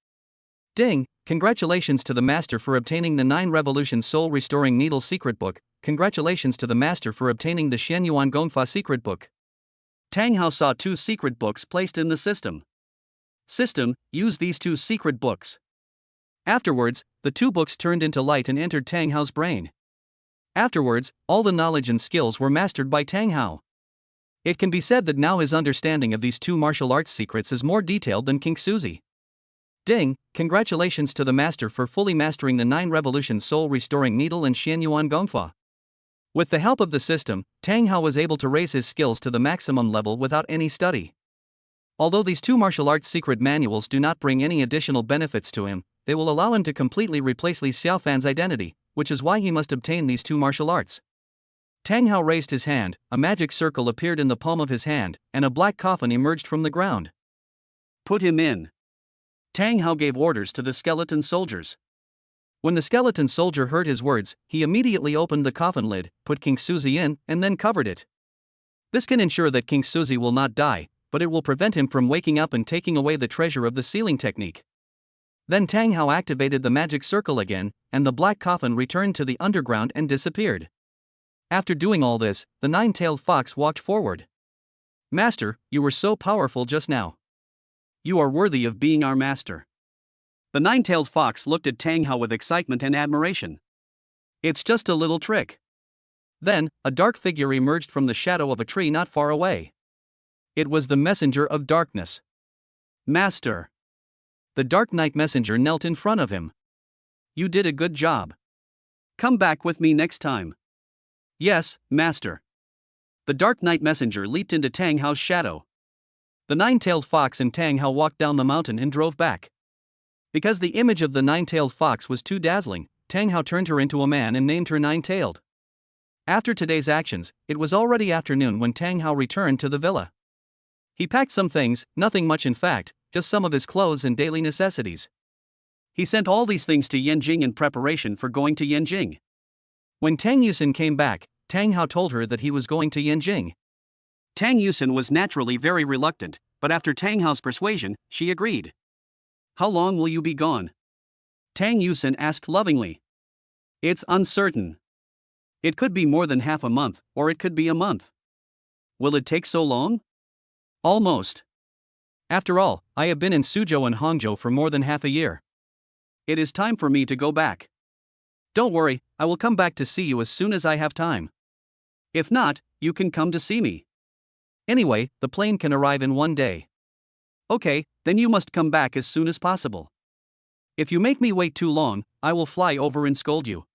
Ding, congratulations to the master for obtaining the 9 Revolution Soul Restoring Needle Secret Book, congratulations to the master for obtaining the Xianyuan Gongfa Secret Book. Tang Hao saw 2 secret books placed in the system. System, use these 2 secret books. Afterwards, the 2 books turned into light and entered Tang Hao's brain. Afterwards, all the knowledge and skills were mastered by Tang Hao. It can be said that now his understanding of these 2 martial arts secrets is more detailed than King Suzy. Ding, congratulations to the master for fully mastering the 9 Revolution Soul Restoring Needle and Xianyuan Gongfa. With the help of the system, Tang Hao was able to raise his skills to the maximum level without any study. Although these two martial arts secret manuals do not bring any additional benefits to him, they will allow him to completely replace Li Xiaofan's identity, which is why he must obtain these two martial arts. Tang Hao raised his hand, a magic circle appeared in the palm of his hand, and a black coffin emerged from the ground. Put him in. Tang Hao gave orders to the skeleton soldiers. When the skeleton soldier heard his words, he immediately opened the coffin lid, put King Suzy in, and then covered it. This can ensure that King Suzy will not die, but it will prevent him from waking up and taking away the treasure of the sealing technique. Then Tang Hao activated the magic circle again, and the black coffin returned to the underground and disappeared. After doing all this, the nine-tailed fox walked forward. Master, you were so powerful just now. You are worthy of being our master. The nine-tailed fox looked at Tang Hao with excitement and admiration. It's just a little trick. Then, a dark figure emerged from the shadow of a tree not far away. It was the messenger of darkness. Master. The Dark Knight messenger knelt in front of him. You did a good job. Come back with me next time. Yes, Master. The Dark Knight messenger leaped into Tang Hao's shadow. The nine-tailed fox and Tang Hao walked down the mountain and drove back. Because the image of the nine-tailed fox was too dazzling, Tang Hao turned her into a man and named her Nine-Tailed. After today's actions, it was already afternoon when Tang Hao returned to the villa. He packed some things, nothing much in fact, just some of his clothes and daily necessities. He sent all these things to Yanjing in preparation for going to Yanjing. When Tang Yusen came back, Tang Hao told her that he was going to Yanjing. Tang Yusen was naturally very reluctant, but after Tang Hao's persuasion, she agreed. How long will you be gone? Tang Yusen asked lovingly. It's uncertain. It could be more than half a month, or it could be a month. Will it take so long? Almost. After all, I have been in Suzhou and Hangzhou for more than half a year. It is time for me to go back. Don't worry, I will come back to see you as soon as I have time. If not, you can come to see me. Anyway, the plane can arrive in 1 day. Okay, then you must come back as soon as possible. If you make me wait too long, I will fly over and scold you.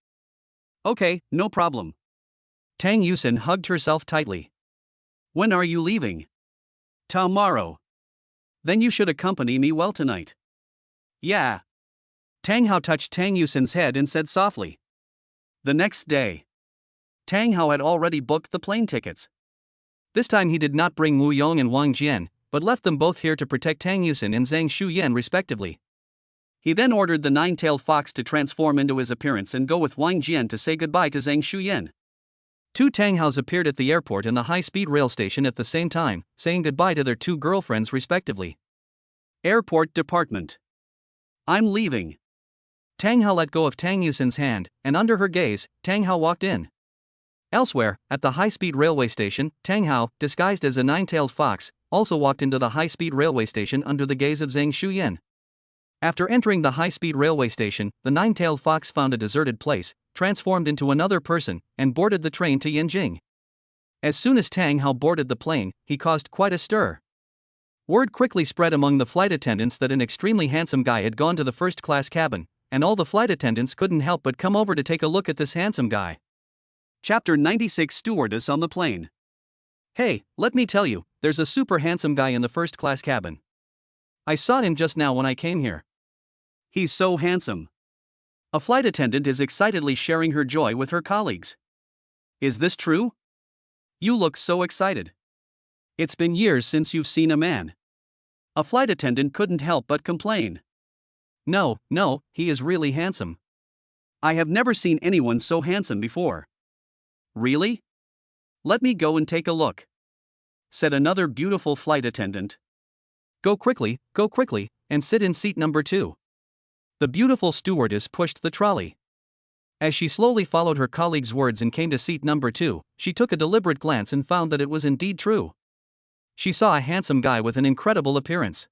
Okay, no problem. Tang Yusen hugged herself tightly. When are you leaving? Tomorrow. Then you should accompany me well tonight. Yeah. Tang Hao touched Tang Yusen's head and said softly. The next day. Tang Hao had already booked the plane tickets. This time he did not bring Wu Yong and Wang Jian, but left them both here to protect Tang Yusen and Zhang Shuyan respectively. He then ordered the nine-tailed fox to transform into his appearance and go with Wang Jian to say goodbye to Zhang Shuyan. Two Tang Haos appeared at the airport and the high-speed rail station at the same time, saying goodbye to their two girlfriends respectively. Airport department. I'm leaving. Tang Hao let go of Tang Yusen's hand, and under her gaze, Tang Hao walked in. Elsewhere, at the high-speed railway station, Tang Hao, disguised as a nine-tailed fox, also walked into the high-speed railway station under the gaze of Zhang Shuyan. After entering the high-speed railway station, the nine-tailed fox found a deserted place, transformed into another person, and boarded the train to Yanjing. As soon as Tang Hao boarded the plane, he caused quite a stir. Word quickly spread among the flight attendants that an extremely handsome guy had gone to the first-class cabin, and all the flight attendants couldn't help but come over to take a look at this handsome guy. Chapter 96 Stewardess on the Plane. Hey, let me tell you, there's a super handsome guy in the first-class cabin. I saw him just now when I came here. He's so handsome. A flight attendant is excitedly sharing her joy with her colleagues. Is this true? You look so excited. It's been years since you've seen a man. A flight attendant couldn't help but complain. No, he is really handsome. I have never seen anyone so handsome before. Really? Let me go and take a look, said another beautiful flight attendant. Go quickly, and sit in seat number 2. The beautiful stewardess pushed the trolley. As she slowly followed her colleague's words and came to seat number 2, she took a deliberate glance and found that it was indeed true. She saw a handsome guy with an incredible appearance.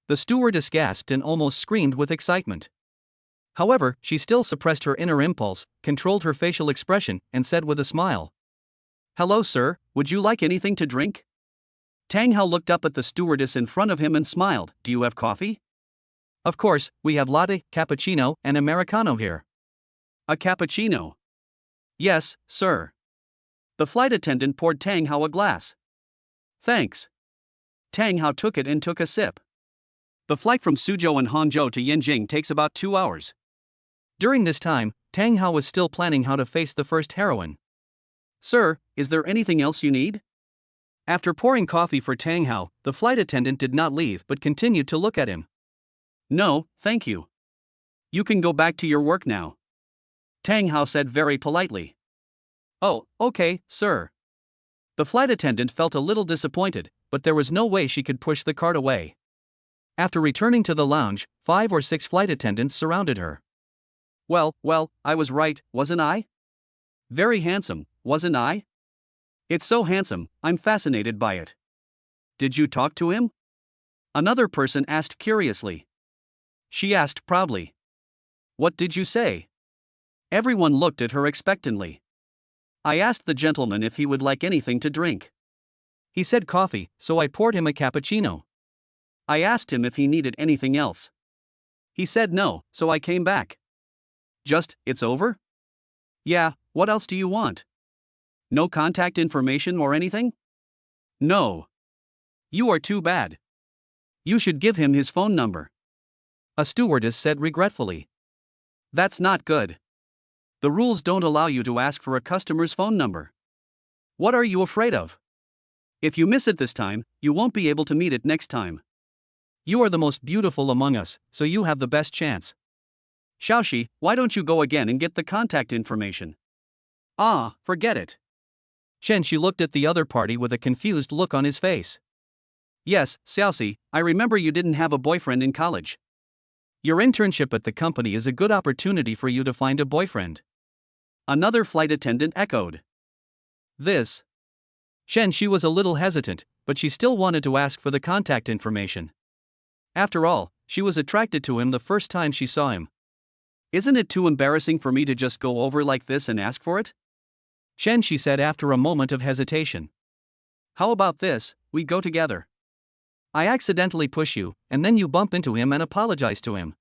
The stewardess gasped and almost screamed with excitement. However, she still suppressed her inner impulse, controlled her facial expression, and said with a smile, "Hello, sir, would you like anything to drink?" Tang Hao looked up at the stewardess in front of him and smiled. "Do you have coffee?" Of course, we have latte, cappuccino, and Americano here. A cappuccino? Yes, sir. The flight attendant poured Tang Hao a glass. Thanks. Tang Hao took it and took a sip. The flight from Suzhou and Hangzhou to Yanjing takes about 2 hours. During this time, Tang Hao was still planning how to face the first heroine. Sir, is there anything else you need? After pouring coffee for Tang Hao, the flight attendant did not leave but continued to look at him. No, thank you. You can go back to your work now. Tang Hao said very politely. Oh, okay, sir. The flight attendant felt a little disappointed, but there was no way she could push the cart away. After returning to the lounge, 5 or 6 flight attendants surrounded her. Well, I was right, wasn't I? Very handsome, wasn't I? It's so handsome, I'm fascinated by it. Did you talk to him? Another person asked curiously. She asked proudly. What did you say? Everyone looked at her expectantly. I asked the gentleman if he would like anything to drink. He said coffee, so I poured him a cappuccino. I asked him if he needed anything else. He said no, so I came back. Just, it's over? Yeah, what else do you want? No contact information or anything? No. You are too bad. You should give him his phone number. A stewardess said regretfully. That's not good. The rules don't allow you to ask for a customer's phone number. What are you afraid of? If you miss it this time, you won't be able to meet it next time. You are the most beautiful among us, so you have the best chance. Xiaoxi, why don't you go again and get the contact information? Ah, forget it. Chen looked at the other party with a confused look on his face. Yes, Xiaoxi, I remember you didn't have a boyfriend in college. Your internship at the company is a good opportunity for you to find a boyfriend. Another flight attendant echoed. This. Chen was a little hesitant, but she still wanted to ask for the contact information. After all, she was attracted to him the first time she saw him. Isn't it too embarrassing for me to just go over like this and ask for it? She said after a moment of hesitation. How about this, we go together. I accidentally push you, and then you bump into him and apologize to him.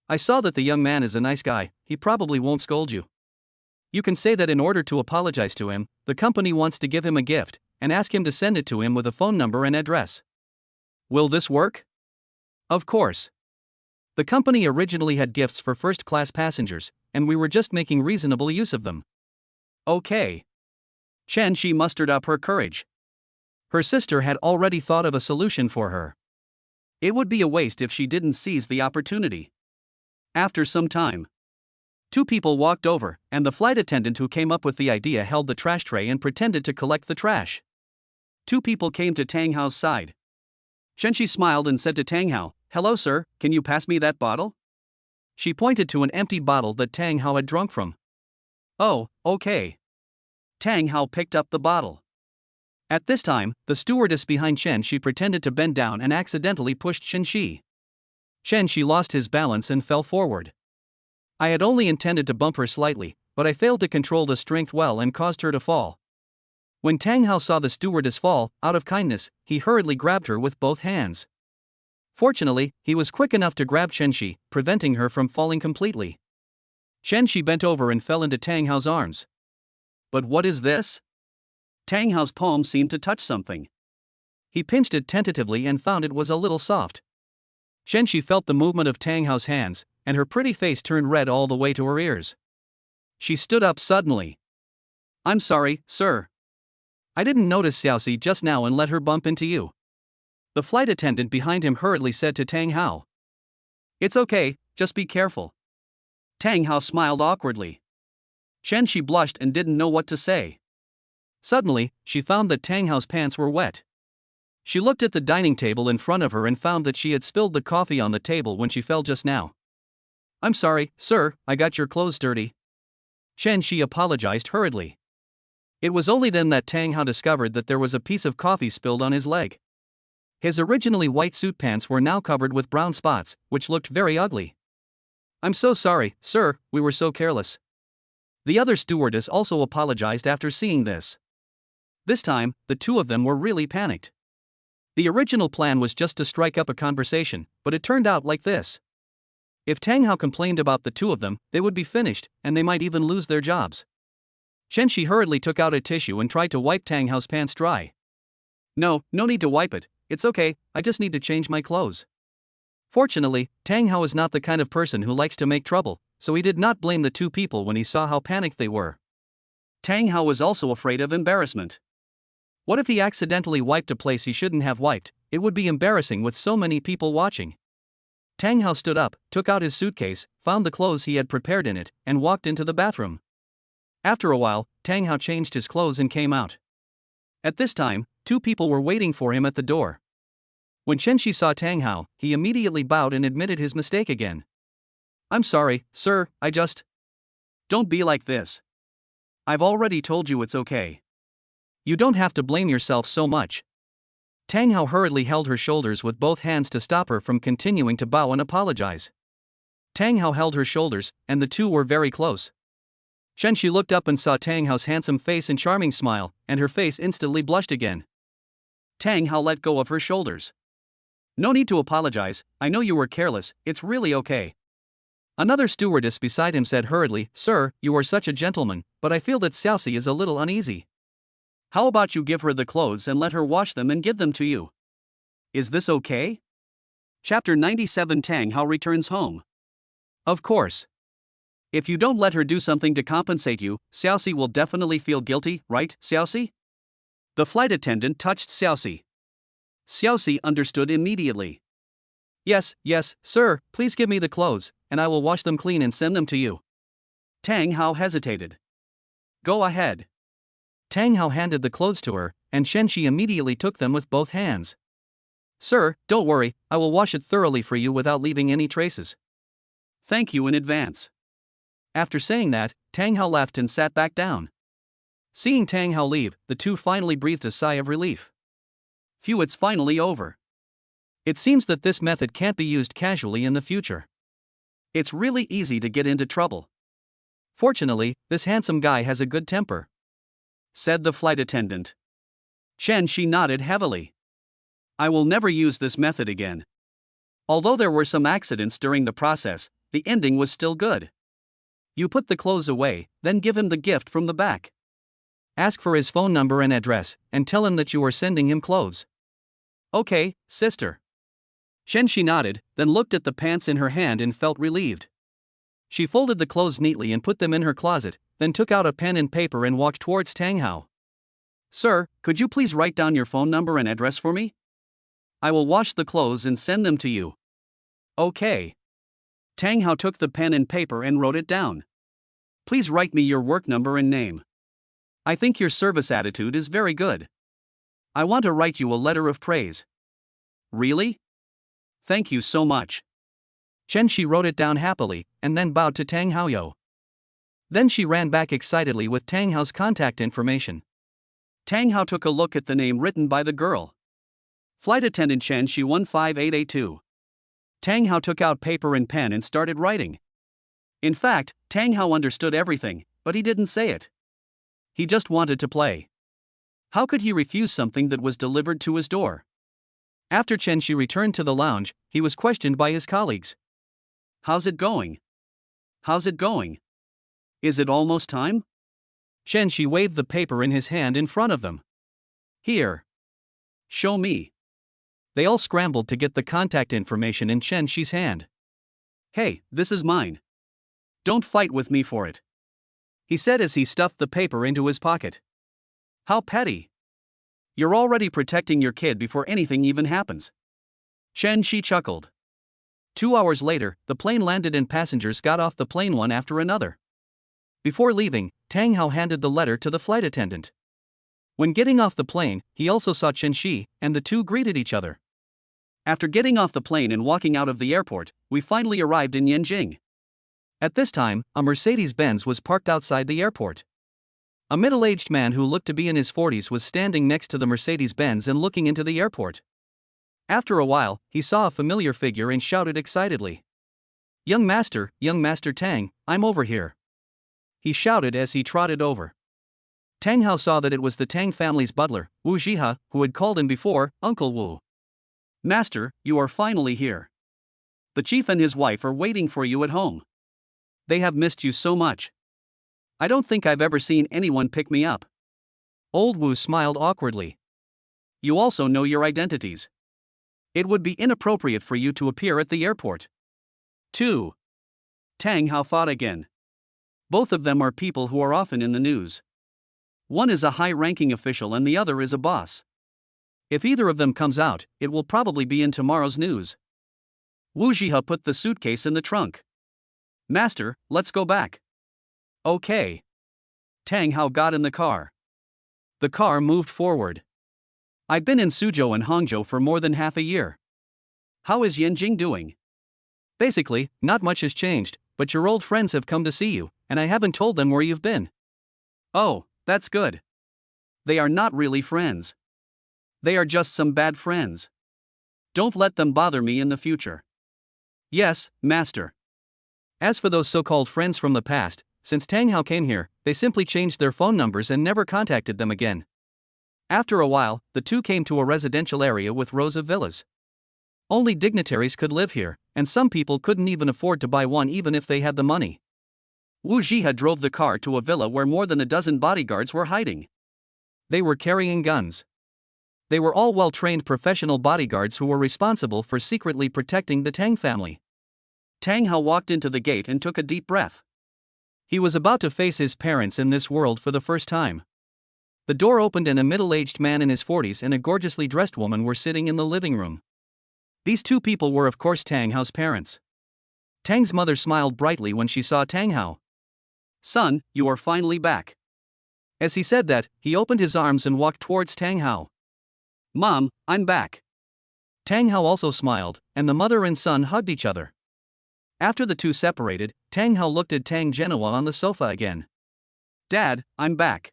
I saw that the young man is a nice guy, he probably won't scold you. You can say that in order to apologize to him, the company wants to give him a gift, and ask him to send it to him with a phone number and address. Will this work? Of course. The company originally had gifts for first-class passengers, and we were just making reasonable use of them. Okay. She mustered up her courage. Her sister had already thought of a solution for her. It would be a waste if she didn't seize the opportunity. After some time, 2 people walked over, and the flight attendant who came up with the idea held the trash tray and pretended to collect the trash. 2 people came to Tang Hao's side. She smiled and said to Tang Hao, "Hello sir, can you pass me that bottle?" She pointed to an empty bottle that Tang Hao had drunk from. Oh, okay. Tang Hao picked up the bottle. At this time, the stewardess behind She pretended to bend down and accidentally pushed She lost his balance and fell forward. I had only intended to bump her slightly, but I failed to control the strength well and caused her to fall. When Tang Hao saw the stewardess fall, out of kindness, he hurriedly grabbed her with both hands. Fortunately, he was quick enough to grab Shi, preventing her from falling completely. Shi bent over and fell into Tang Hao's arms. But what is this? Tang Hao's palm seemed to touch something. He pinched it tentatively and found it was a little soft. Shi felt the movement of Tang Hao's hands, and her pretty face turned red all the way to her ears. She stood up suddenly. I'm sorry, sir. I didn't notice Xiaoxi just now and let her bump into you. The flight attendant behind him hurriedly said to Tang Hao. It's okay, just be careful. Tang Hao smiled awkwardly. She blushed and didn't know what to say. Suddenly, she found that Tang Hao's pants were wet. She looked at the dining table in front of her and found that she had spilled the coffee on the table when she fell just now. I'm sorry, sir, I got your clothes dirty. She apologized hurriedly. It was only then that Tang Hao discovered that there was a piece of coffee spilled on his leg. His originally white suit pants were now covered with brown spots, which looked very ugly. I'm so sorry, sir, we were so careless. The other stewardess also apologized after seeing this. This time, the 2 of them were really panicked. The original plan was just to strike up a conversation, but it turned out like this. If Tang Hao complained about the 2 of them, they would be finished, and they might even lose their jobs. Shen Shi hurriedly took out a tissue and tried to wipe Tang Hao's pants dry. No need to wipe it, it's okay, I just need to change my clothes. Fortunately, Tang Hao is not the kind of person who likes to make trouble, so he did not blame the two people when he saw how panicked they were. Tang Hao was also afraid of embarrassment. What if he accidentally wiped a place he shouldn't have wiped? It would be embarrassing with so many people watching. Tang Hao stood up, took out his suitcase, found the clothes he had prepared in it, and walked into the bathroom. After a while, Tang Hao changed his clothes and came out. At this time, two people were waiting for him at the door. When Shen Shi saw Tang Hao, he immediately bowed and admitted his mistake again. I'm sorry, sir, I just... Don't be like this. I've already told you it's okay. You don't have to blame yourself so much. Tang Hao hurriedly held her shoulders with both hands to stop her from continuing to bow and apologize. Tang Hao held her shoulders, and the two were very close. Shen Shi looked up and saw Tang Hao's handsome face and charming smile, and her face instantly blushed again. Tang Hao let go of her shoulders. No need to apologize, I know you were careless, it's really okay. Another stewardess beside him said hurriedly, Sir, you are such a gentleman, but I feel that Xiaoxi is a little uneasy. How about you give her the clothes and let her wash them and give them to you? Is this okay? Chapter 97 Tang Hao returns home. Of course. If you don't let her do something to compensate you, Xiaoxi will definitely feel guilty, right, Xiaoxi? The flight attendant touched Xiaoxi. Xiaoxi understood immediately. Yes, sir, please give me the clothes, and I will wash them clean and send them to you. Tang Hao hesitated. Go ahead. Tang Hao handed the clothes to her, and Shen Shi immediately took them with both hands. Sir, don't worry, I will wash it thoroughly for you without leaving any traces. Thank you in advance. After saying that, Tang Hao left and sat back down. Seeing Tang Hao leave, the two finally breathed a sigh of relief. Phew, it's finally over. It seems that this method can't be used casually in the future. It's really easy to get into trouble. Fortunately, this handsome guy has a good temper, said the flight attendant. Shen Shi nodded heavily. I will never use this method again. Although there were some accidents during the process, the ending was still good. You put the clothes away, then give him the gift from the back. Ask for his phone number and address, and tell him that you are sending him clothes. Okay, sister. Shen Shi nodded, then looked at the pants in her hand and felt relieved. She folded the clothes neatly and put them in her closet, then took out a pen and paper and walked towards Tang Hao. Sir, could you please write down your phone number and address for me? I will wash the clothes and send them to you. Okay. Tang Hao took the pen and paper and wrote it down. Please write me your work number and name. I think your service attitude is very good. I want to write you a letter of praise. Really? Thank you so much. Shen Shi wrote it down happily, and then bowed to Tang Haoyo. Then she ran back excitedly with Tang Hao's contact information. Tang Hao took a look at the name written by the girl. Flight attendant Shen Shi 15882. Tang Hao took out paper and pen and started writing. In fact, Tang Hao understood everything, but he didn't say it. He just wanted to play. How could he refuse something that was delivered to his door? After Chen Shi returned to the lounge, he was questioned by his colleagues. How's it going? How's it going? Is it almost time? Shen Shi waved the paper in his hand in front of them. Here. Show me. They all scrambled to get the contact information in Chen Shi's hand. Hey, this is mine. Don't fight with me for it, he said as he stuffed the paper into his pocket. How petty. You're already protecting your kid before anything even happens. Shen Shi chuckled. 2 hours later, the plane landed and passengers got off the plane one after another. Before leaving, Tang Hao handed the letter to the flight attendant. When getting off the plane, he also saw Chen Shi, and the two greeted each other. After getting off the plane and walking out of the airport, we finally arrived in Yanjing. At this time, a Mercedes-Benz was parked outside the airport. A middle-aged man who looked to be in his 40s was standing next to the Mercedes-Benz and looking into the airport. After a while, he saw a familiar figure and shouted excitedly. Young Master Tang, I'm over here," he shouted as he trotted over. Tang Hao saw that it was the Tang family's butler, Wu Jiha, who had called him before, Uncle Wu. "Master, you are finally here. The chief and his wife are waiting for you at home. They have missed you so much. I don't think I've ever seen anyone pick me up. Old Wu smiled awkwardly. You also know your identities. It would be inappropriate for you to appear at the airport. 2. Tang Hao thought again. Both of them are people who are often in the news. One is a high-ranking official and the other is a boss. If either of them comes out, it will probably be in tomorrow's news. Wu Zhihe put the suitcase in the trunk. Master, let's go back. Okay. Tang Hao got in the car. The car moved forward. I've been in Suzhou and Hangzhou for more than half a year. How is Yanjing doing? Basically, not much has changed, but your old friends have come to see you, and I haven't told them where you've been. Oh, that's good. They are not really friends. They are just some bad friends. Don't let them bother me in the future. Yes, master. As for those so-called friends from the past, since Tang Hao came here, they simply changed their phone numbers and never contacted them again. After a while, the two came to a residential area with rows of villas. Only dignitaries could live here, and some people couldn't even afford to buy one even if they had the money. Wu Zhihe drove the car to a villa where more than a dozen bodyguards were hiding. They were carrying guns. They were all well-trained professional bodyguards who were responsible for secretly protecting the Tang family. Tang Hao walked into the gate and took a deep breath. He was about to face his parents in this world for the first time. The door opened and a middle-aged man in his 40s and a gorgeously dressed woman were sitting in the living room. These two people were of course Tang Hao's parents. Tang's mother smiled brightly when she saw Tang Hao. Son, you are finally back. As he said that, he opened his arms and walked towards Tang Hao. Mom, I'm back. Tang Hao also smiled, and the mother and son hugged each other. After the two separated, Tang Hao looked at Tang Genoa on the sofa again. Dad, I'm back.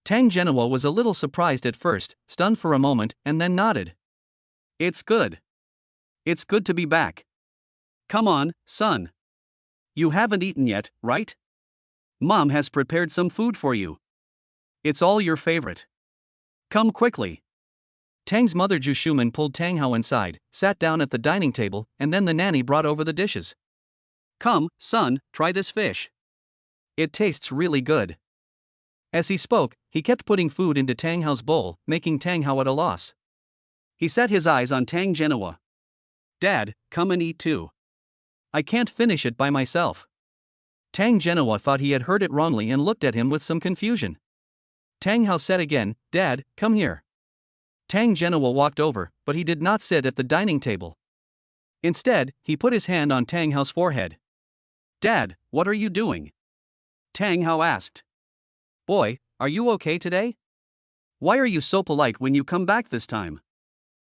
Tang Genoa was a little surprised at first, stunned for a moment, and then nodded. It's good. It's good to be back. Come on, son. You haven't eaten yet, right? Mom has prepared some food for you. It's all your favorite. Come quickly. Tang's mother Zhu Shuman pulled Tang Hao inside, sat down at the dining table, and then the nanny brought over the dishes. Come, son, try this fish. It tastes really good. As he spoke, he kept putting food into Tang Hao's bowl, making Tang Hao at a loss. He set his eyes on Tang Genoa. Dad, come and eat too. I can't finish it by myself. Tang Genoa thought he had heard it wrongly and looked at him with some confusion. Tang Hao said again, Dad, come here. Tang Genoa walked over, but he did not sit at the dining table. Instead, he put his hand on Tang Hao's forehead. Dad, what are you doing? Tang Hao asked. Boy, are you okay today? Why are you so polite when you come back this time?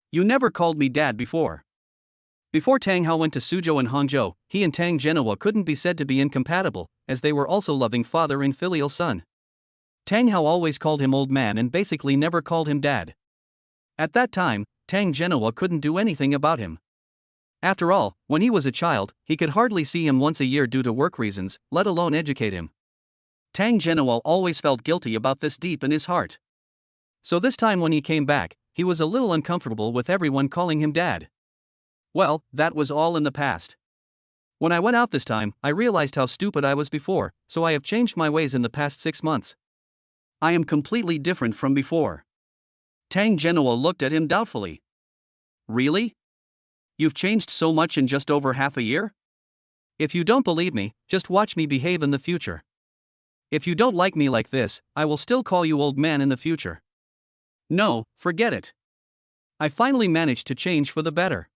You never called me Dad before. Before Tang Hao went to Suzhou and Hangzhou, he and Tang Genoa couldn't be said to be incompatible, as they were also loving father and filial son. Tang Hao always called him old man and basically never called him dad. At that time, Tang Genoa couldn't do anything about him. After all, when he was a child, he could hardly see him once a year due to work reasons, let alone educate him. Tang Genoa always felt guilty about this deep in his heart. So this time when he came back, he was a little uncomfortable with everyone calling him dad. Well, that was all in the past. When I went out this time, I realized how stupid I was before, so I have changed my ways in the past 6 months. I am completely different from before. Tang Genoa looked at him doubtfully. Really? You've changed so much in just over half a year? If you don't believe me, just watch me behave in the future. If you don't like me like this, I will still call you old man in the future. No, forget it. I finally managed to change for the better.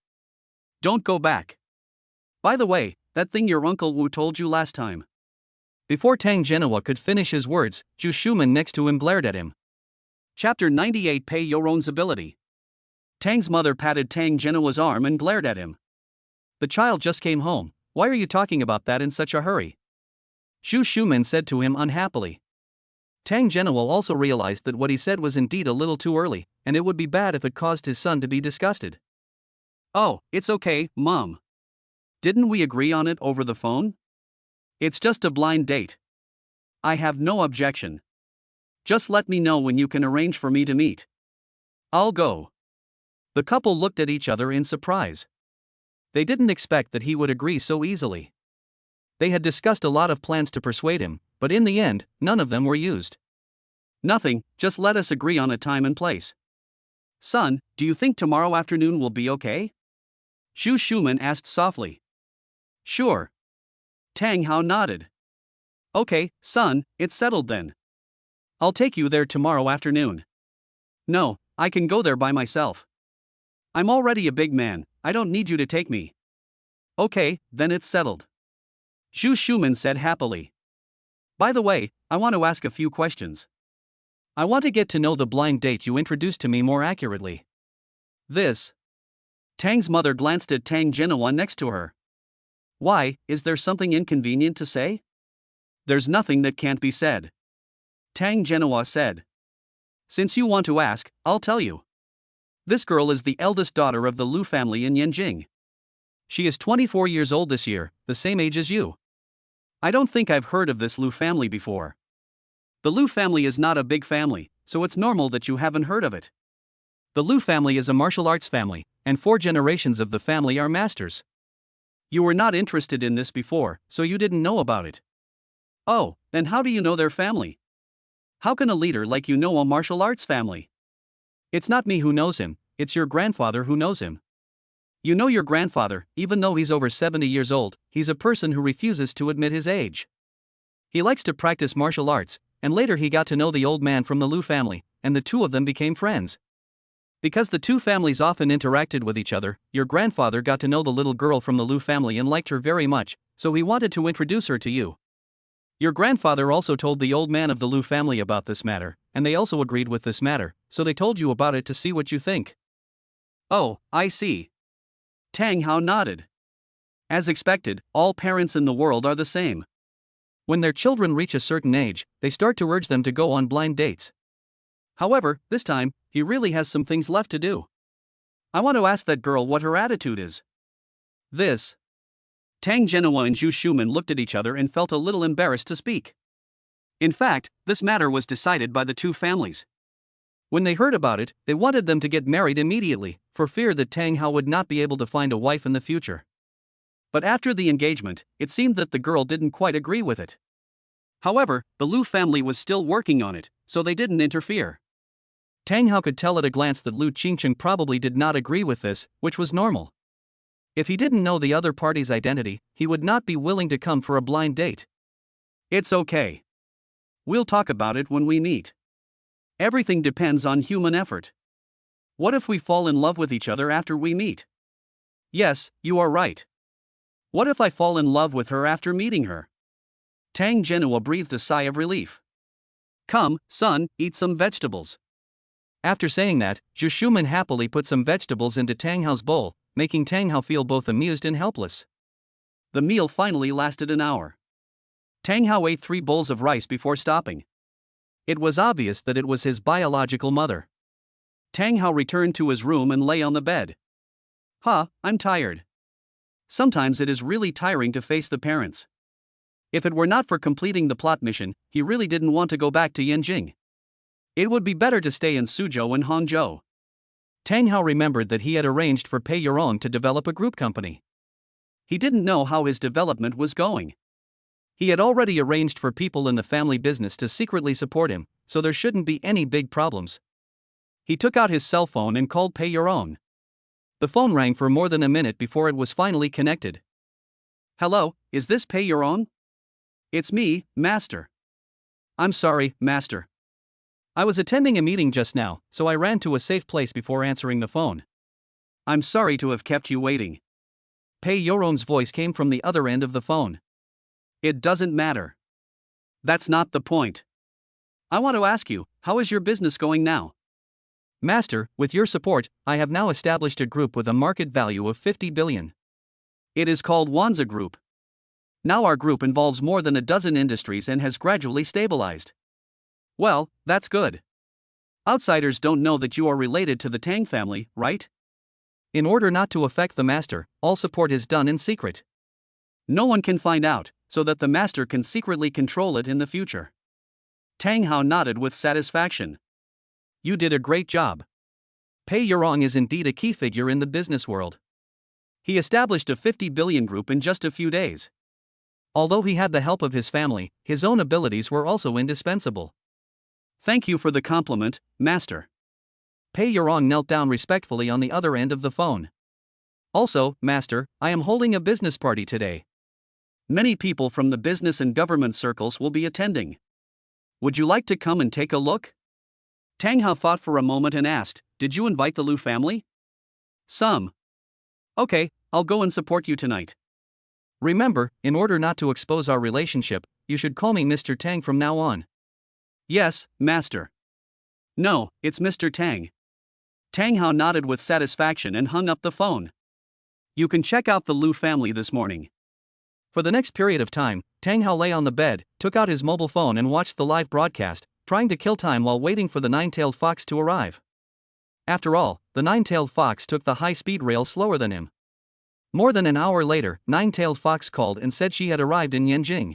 Don't go back. By the way, that thing your Uncle Wu told you last time. Before Tang Genoa could finish his words, Zhu Shuman next to him glared at him. Chapter 98 Pay Your Own Ability. Tang's mother patted Tang Genoa's arm and glared at him. The child just came home, why are you talking about that in such a hurry? Zhu Shuman said to him unhappily. Tang Genoa also realized that what he said was indeed a little too early, and it would be bad if it caused his son to be disgusted. Oh, it's okay, Mom. Didn't we agree on it over the phone? It's just a blind date. I have no objection. Just let me know when you can arrange for me to meet. I'll go. The couple looked at each other in surprise. They didn't expect that he would agree so easily. They had discussed a lot of plans to persuade him, but in the end, none of them were used. Nothing, just let us agree on a time and place. Son, do you think tomorrow afternoon will be okay? Zhu Shuman asked softly. Sure. Tang Hao nodded. Okay, son, it's settled then. I'll take you there tomorrow afternoon. No, I can go there by myself. I'm already a big man, I don't need you to take me. Okay, then it's settled. Zhu Shuman said happily. By the way, I want to ask a few questions. I want to get to know the blind date you introduced to me more accurately. This. Tang's mother glanced at Tang Genoa next to her. Why, is there something inconvenient to say? There's nothing that can't be said. Tang Genoa said. Since you want to ask, I'll tell you. This girl is the eldest daughter of the Lu family in Yanjing. She is 24 years old this year, the same age as you. I don't think I've heard of this Lu family before. The Lu family is not a big family, so it's normal that you haven't heard of it. The Lu family is a martial arts family, and 4 generations of the family are masters. You were not interested in this before, so you didn't know about it. Oh, then how do you know their family? How can a leader like you know a martial arts family? It's not me who knows him, it's your grandfather who knows him. You know your grandfather, even though he's over 70 years old, he's a person who refuses to admit his age. He likes to practice martial arts, and later he got to know the old man from the Lu family, and the two of them became friends. Because the two families often interacted with each other, your grandfather got to know the little girl from the Lu family and liked her very much, so he wanted to introduce her to you. Your grandfather also told the old man of the Lu family about this matter, and they also agreed with this matter, so they told you about it to see what you think. Oh, I see. Tang Hao nodded. As expected, all parents in the world are the same. When their children reach a certain age, they start to urge them to go on blind dates. However, this time, he really has some things left to do. I want to ask that girl what her attitude is. This. Tang Genoa and Zhu Shuman looked at each other and felt a little embarrassed to speak. In fact, this matter was decided by the two families. When they heard about it, they wanted them to get married immediately, for fear that Tang Hao would not be able to find a wife in the future. But after the engagement, it seemed that the girl didn't quite agree with it. However, the Lu family was still working on it, so they didn't interfere. Tang Hao could tell at a glance that Lu Qingcheng probably did not agree with this, which was normal. If he didn't know the other party's identity, he would not be willing to come for a blind date. It's okay. We'll talk about it when we meet. Everything depends on human effort. What if we fall in love with each other after we meet? Yes, you are right. What if I fall in love with her after meeting her? Tang Genoa breathed a sigh of relief. Come, son, eat some vegetables. After saying that, Zhu Shuman happily put some vegetables into Tang Hao's bowl, making Tang Hao feel both amused and helpless. The meal finally lasted an hour. Tang Hao ate 3 bowls of rice before stopping. It was obvious that it was his biological mother. Tang Hao returned to his room and lay on the bed. I'm tired. Sometimes it is really tiring to face the parents. If it were not for completing the plot mission, he really didn't want to go back to Yanjing. It would be better to stay in Suzhou and Hangzhou. Tang Hao remembered that he had arranged for Pei Yurong to develop a group company. He didn't know how his development was going. He had already arranged for people in the family business to secretly support him, so there shouldn't be any big problems. He took out his cell phone and called Pei Yurong. The phone rang for more than a minute before it was finally connected. Hello, is this Pei Yurong? It's me, Master. I'm sorry, Master. I was attending a meeting just now, so I ran to a safe place before answering the phone. I'm sorry to have kept you waiting. Pei Yurong's voice came from the other end of the phone. It doesn't matter. That's not the point. I want to ask you, how is your business going now? Master, with your support, I have now established a group with a market value of 50 billion. It is called Wanza Group. Now our group involves more than a dozen industries and has gradually stabilized. Well, that's good. Outsiders don't know that you are related to the Tang family, right? In order not to affect the master, all support is done in secret. No one can find out, so that the master can secretly control it in the future. Tang Hao nodded with satisfaction. You did a great job. Pei Yurong is indeed a key figure in the business world. He established a 50 billion group in just a few days. Although he had the help of his family, his own abilities were also indispensable. Thank you for the compliment, master. Pei Yorong knelt down respectfully on the other end of the phone. Also, master, I am holding a business party today. Many people from the business and government circles will be attending. Would you like to come and take a look? Tang Hao thought for a moment and asked, Did you invite the Lu family? Some. Okay, I'll go and support you tonight. Remember, in order not to expose our relationship, you should call me Mr. Tang from now on. Yes, master. No, it's Mr. Tang. Tang Hao nodded with satisfaction and hung up the phone. You can check out the Lu family this morning. For the next period of time, Tang Hao lay on the bed, took out his mobile phone and watched the live broadcast, trying to kill time while waiting for the nine-tailed fox to arrive. After all, the nine-tailed fox took the high-speed rail slower than him. More than an hour later, nine-tailed fox called and said she had arrived in Yanjing.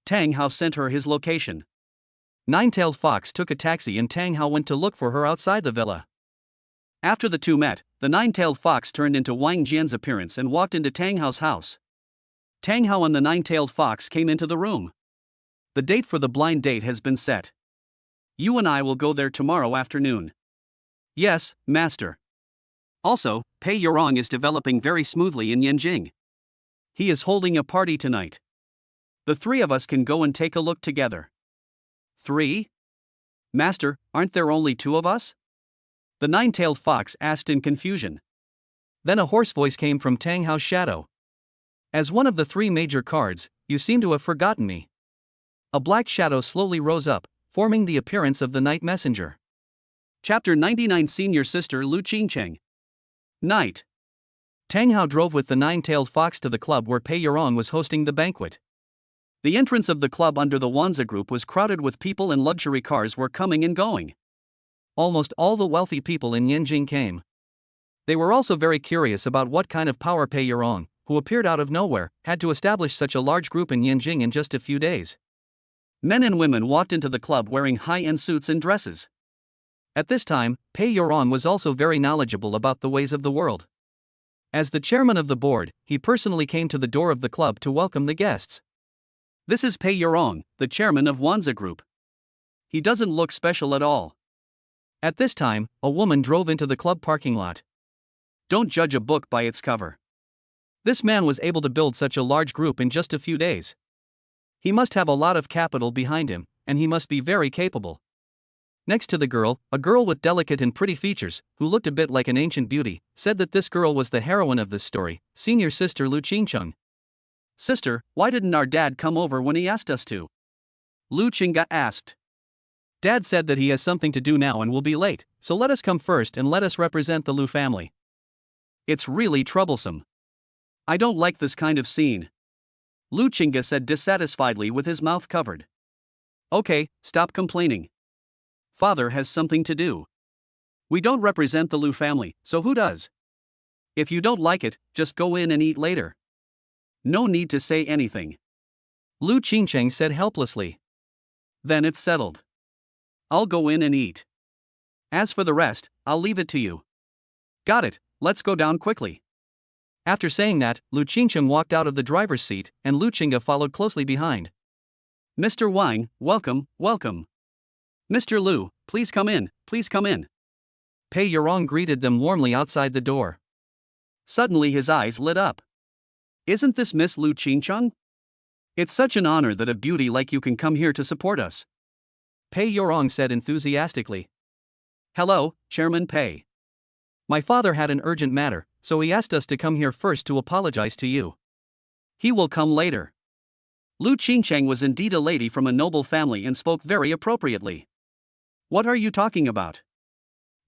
Tang Hao sent her his location. Nine-tailed fox took a taxi and Tang Hao went to look for her outside the villa. After the two met, the nine-tailed fox turned into Wang Jian's appearance and walked into Tang Hao's house. Tang Hao and the nine-tailed fox came into the room. The date for the blind date has been set. You and I will go there tomorrow afternoon. Yes, master. Also, Pei Yorong is developing very smoothly in Yanjing. He is holding a party tonight. The three of us can go and take a look together. 3? Master, aren't there only two of us? The nine-tailed fox asked in confusion. Then a hoarse voice came from Tang Hao's shadow. As one of the three major cards, you seem to have forgotten me. A black shadow slowly rose up, forming the appearance of the night messenger. Chapter 99 Senior Sister Lu Qingcheng. Night. Tang Hao drove with the nine-tailed fox to the club where Pei Yorong was hosting the banquet. The entrance of the club under the Wanza Group was crowded with people and luxury cars were coming and going. Almost all the wealthy people in Yanjing came. They were also very curious about what kind of power Pei Yorong, who appeared out of nowhere, had to establish such a large group in Yanjing in just a few days. Men and women walked into the club wearing high-end suits and dresses. At this time, Pei Yorong was also very knowledgeable about the ways of the world. As the chairman of the board, he personally came to the door of the club to welcome the guests. This is Pei Yorong, the chairman of Wanza Group. He doesn't look special at all. At this time, a woman drove into the club parking lot. Don't judge a book by its cover. This man was able to build such a large group in just a few days. He must have a lot of capital behind him, and he must be very capable. Next to the girl, a girl with delicate and pretty features, who looked a bit like an ancient beauty, said that this girl was the heroine of this story, senior sister Lu Qingcheng. Sister, why didn't our dad come over when he asked us to? Lu Qingga asked. Dad said that he has something to do now and will be late, so let us come first and let us represent the Lu family. It's really troublesome. I don't like this kind of scene. Lu Qingga said dissatisfiedly with his mouth covered. Okay, stop complaining. Father has something to do. We don't represent the Lu family, so who does? If you don't like it, just go in and eat later. No need to say anything. Lu Qingcheng said helplessly. Then it's settled. I'll go in and eat. As for the rest, I'll leave it to you. Got it, let's go down quickly. After saying that, Lu Qingcheng walked out of the driver's seat, and Lu Qingga followed closely behind. Mr. Wang, welcome, welcome. Mr. Lu, please come in, please come in. Pei Yorong greeted them warmly outside the door. Suddenly his eyes lit up. Isn't this Miss Lu Qingcheng? It's such an honor that a beauty like you can come here to support us. Pei Yorong said enthusiastically. Hello, Chairman Pei. My father had an urgent matter, so he asked us to come here first to apologize to you. He will come later. Lu Qingcheng was indeed a lady from a noble family and spoke very appropriately. What are you talking about?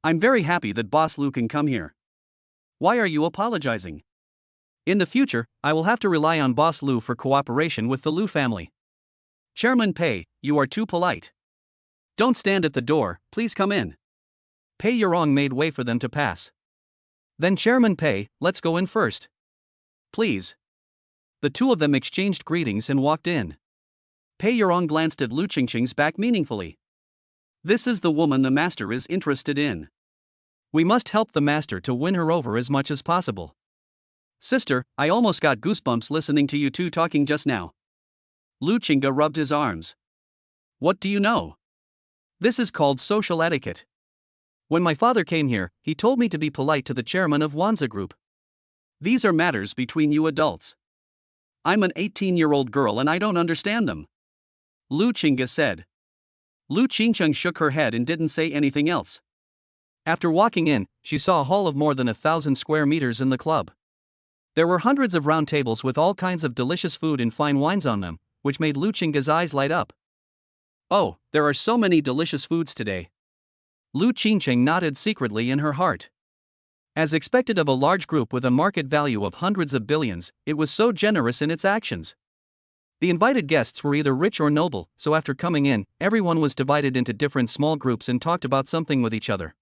I'm very happy that Boss Lu can come here. Why are you apologizing? In the future, I will have to rely on Boss Lu for cooperation with the Lu family. Chairman Pei, you are too polite. Don't stand at the door, please come in. Pei Yorong made way for them to pass. Then Chairman Pei, let's go in first. Please. The two of them exchanged greetings and walked in. Pei Yorong glanced at Lu Qingcheng's back meaningfully. This is the woman the master is interested in. We must help the master to win her over as much as possible. Sister, I almost got goosebumps listening to you two talking just now. Lu Qingge rubbed his arms. What do you know? This is called social etiquette. When my father came here, he told me to be polite to the chairman of Wanza Group. These are matters between you adults. I'm an 18-year-old girl and I don't understand them. Lu Qingge said. Lu Qingcheng shook her head and didn't say anything else. After walking in, she saw a hall of more than 1,000 square meters in the club. There were hundreds of round tables with all kinds of delicious food and fine wines on them, which made Lu Qingge's eyes light up. Oh, there are so many delicious foods today. Lu Qingcheng nodded secretly in her heart. As expected of a large group with a market value of hundreds of billions, it was so generous in its actions. The invited guests were either rich or noble, so after coming in, everyone was divided into different small groups and talked about something with each other.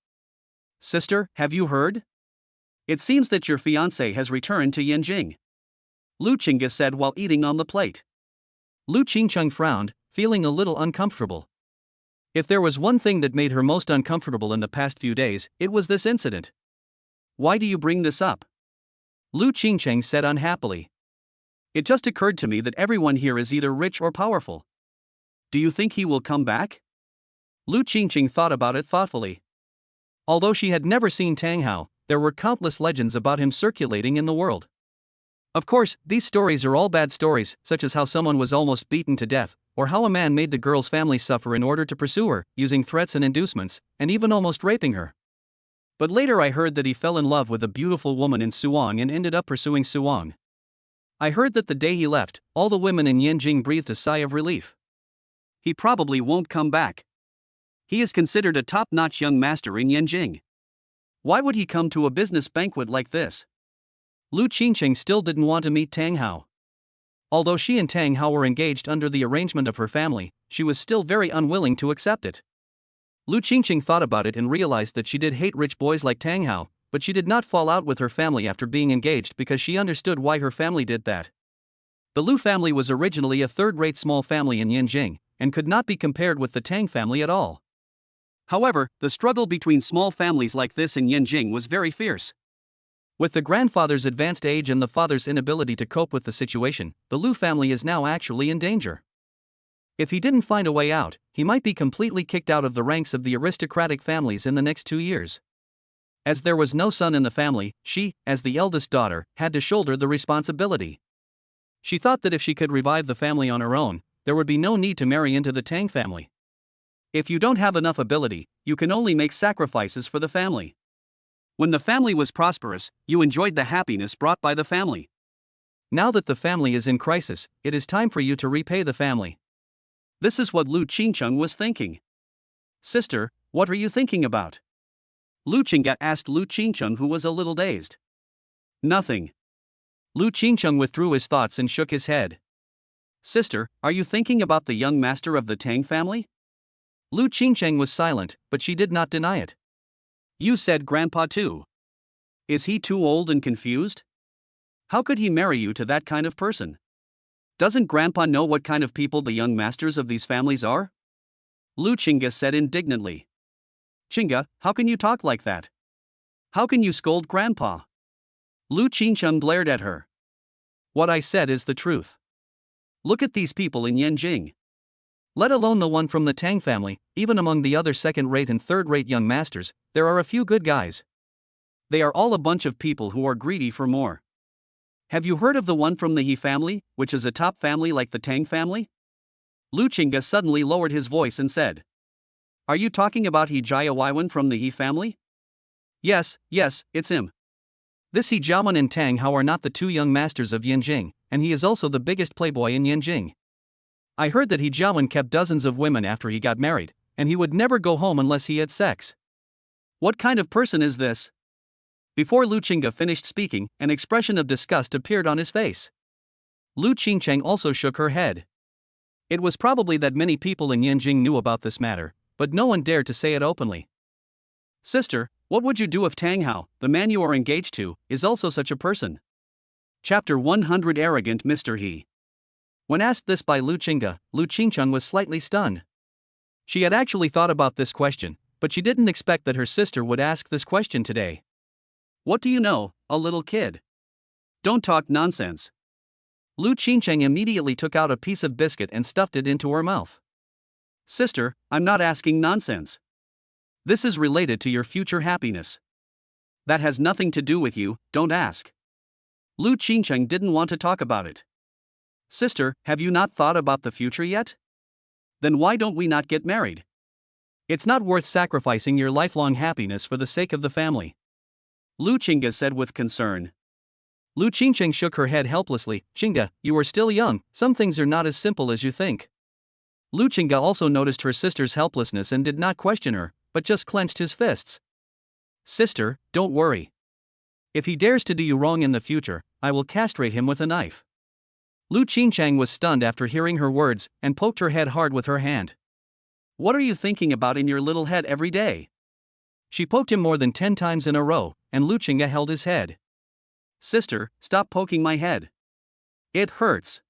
Sister, have you heard? It seems that your fiancé has returned to Yanjing. Lu Qingge said while eating on the plate. Lu Qingcheng frowned, feeling a little uncomfortable. If there was one thing that made her most uncomfortable in the past few days, it was this incident. Why do you bring this up? Lu Qingcheng said unhappily. It just occurred to me that everyone here is either rich or powerful. Do you think he will come back? Lu Qingcheng thought about it thoughtfully. Although she had never seen Tang Hao, there were countless legends about him circulating in the world. Of course, these stories are all bad stories, such as how someone was almost beaten to death, or how a man made the girl's family suffer in order to pursue her, using threats and inducements, and even almost raping her. But later I heard that he fell in love with a beautiful woman in Suang and ended up pursuing Suang. I heard that the day he left, all the women in Yanjing breathed a sigh of relief. He probably won't come back. He is considered a top-notch young master in Yanjing. Why would he come to a business banquet like this? Lu Qingcheng still didn't want to meet Tang Hao. Although she and Tang Hao were engaged under the arrangement of her family, she was still very unwilling to accept it. Lu Qingcheng thought about it and realized that she did hate rich boys like Tang Hao, but she did not fall out with her family after being engaged because she understood why her family did that. The Lu family was originally a third-rate small family in Yanjing, and could not be compared with the Tang family at all. However, the struggle between small families like this in Yanjing was very fierce. With the grandfather's advanced age and the father's inability to cope with the situation, the Lu family is now actually in danger. If he didn't find a way out, he might be completely kicked out of the ranks of the aristocratic families in the next 2 years. As there was no son in the family, she, as the eldest daughter, had to shoulder the responsibility. She thought that if she could revive the family on her own, there would be no need to marry into the Tang family. If you don't have enough ability, you can only make sacrifices for the family. When the family was prosperous, you enjoyed the happiness brought by the family. Now that the family is in crisis, it is time for you to repay the family. This is what Lu Qingcheng was thinking. Sister, what are you thinking about? Lu Qingge asked Lu Qingcheng, who was a little dazed. Nothing. Lu Qingcheng withdrew his thoughts and shook his head. Sister, are you thinking about the young master of the Tang family? Lu Qingcheng was silent, but she did not deny it. You said grandpa too. Is he too old and confused? How could he marry you to that kind of person? Doesn't grandpa know what kind of people the young masters of these families are? Lu Qingge said indignantly. Qingge, how can you talk like that? How can you scold grandpa? Lu Qingcheng glared at her. What I said is the truth. Look at these people in Yanjing. Let alone the one from the Tang family, even among the other second-rate and third-rate young masters, there are a few good guys. They are all a bunch of people who are greedy for more. Have you heard of the one from the He family, which is a top family like the Tang family? Lu Qingge suddenly lowered his voice and said. Are you talking about He Jiaowan from the He family? Yes, it's him. This He Jiaowan and Tang Hao are not the two young masters of Yanjing, and he is also the biggest playboy in Yanjing. I heard that He Jiaowan kept dozens of women after he got married, and he would never go home unless he had sex. What kind of person is this? Before Lu Qingge finished speaking, an expression of disgust appeared on his face. Lu Qingcheng also shook her head. It was probably that many people in Yanjing knew about this matter, but no one dared to say it openly. Sister, what would you do if Tang Hao, the man you are engaged to, is also such a person? Chapter 100 Arrogant Mr. He. When asked this by Lu Qingge, Lu Qingcheng was slightly stunned. She had actually thought about this question, but she didn't expect that her sister would ask this question today. What do you know, a little kid? Don't talk nonsense. Lu Qingcheng immediately took out a piece of biscuit and stuffed it into her mouth. Sister, I'm not asking nonsense. This is related to your future happiness. That has nothing to do with you, don't ask. Lu Qingcheng didn't want to talk about it. Sister, have you not thought about the future yet? Then why don't we not get married? It's not worth sacrificing your lifelong happiness for the sake of the family, Lu Qingge said with concern. Lu Qingcheng shook her head helplessly. Qingge, you are still young, some things are not as simple as you think. Lu Qingge also noticed her sister's helplessness and did not question her, but just clenched his fists. Sister, don't worry. If he dares to do you wrong in the future, I will castrate him with a knife. Lu Qingcheng was stunned after hearing her words, and poked her head hard with her hand. What are you thinking about in your little head every day? She poked him more than 10 times in a row, and Lu Qingge held his head. Sister, stop poking my head. It hurts.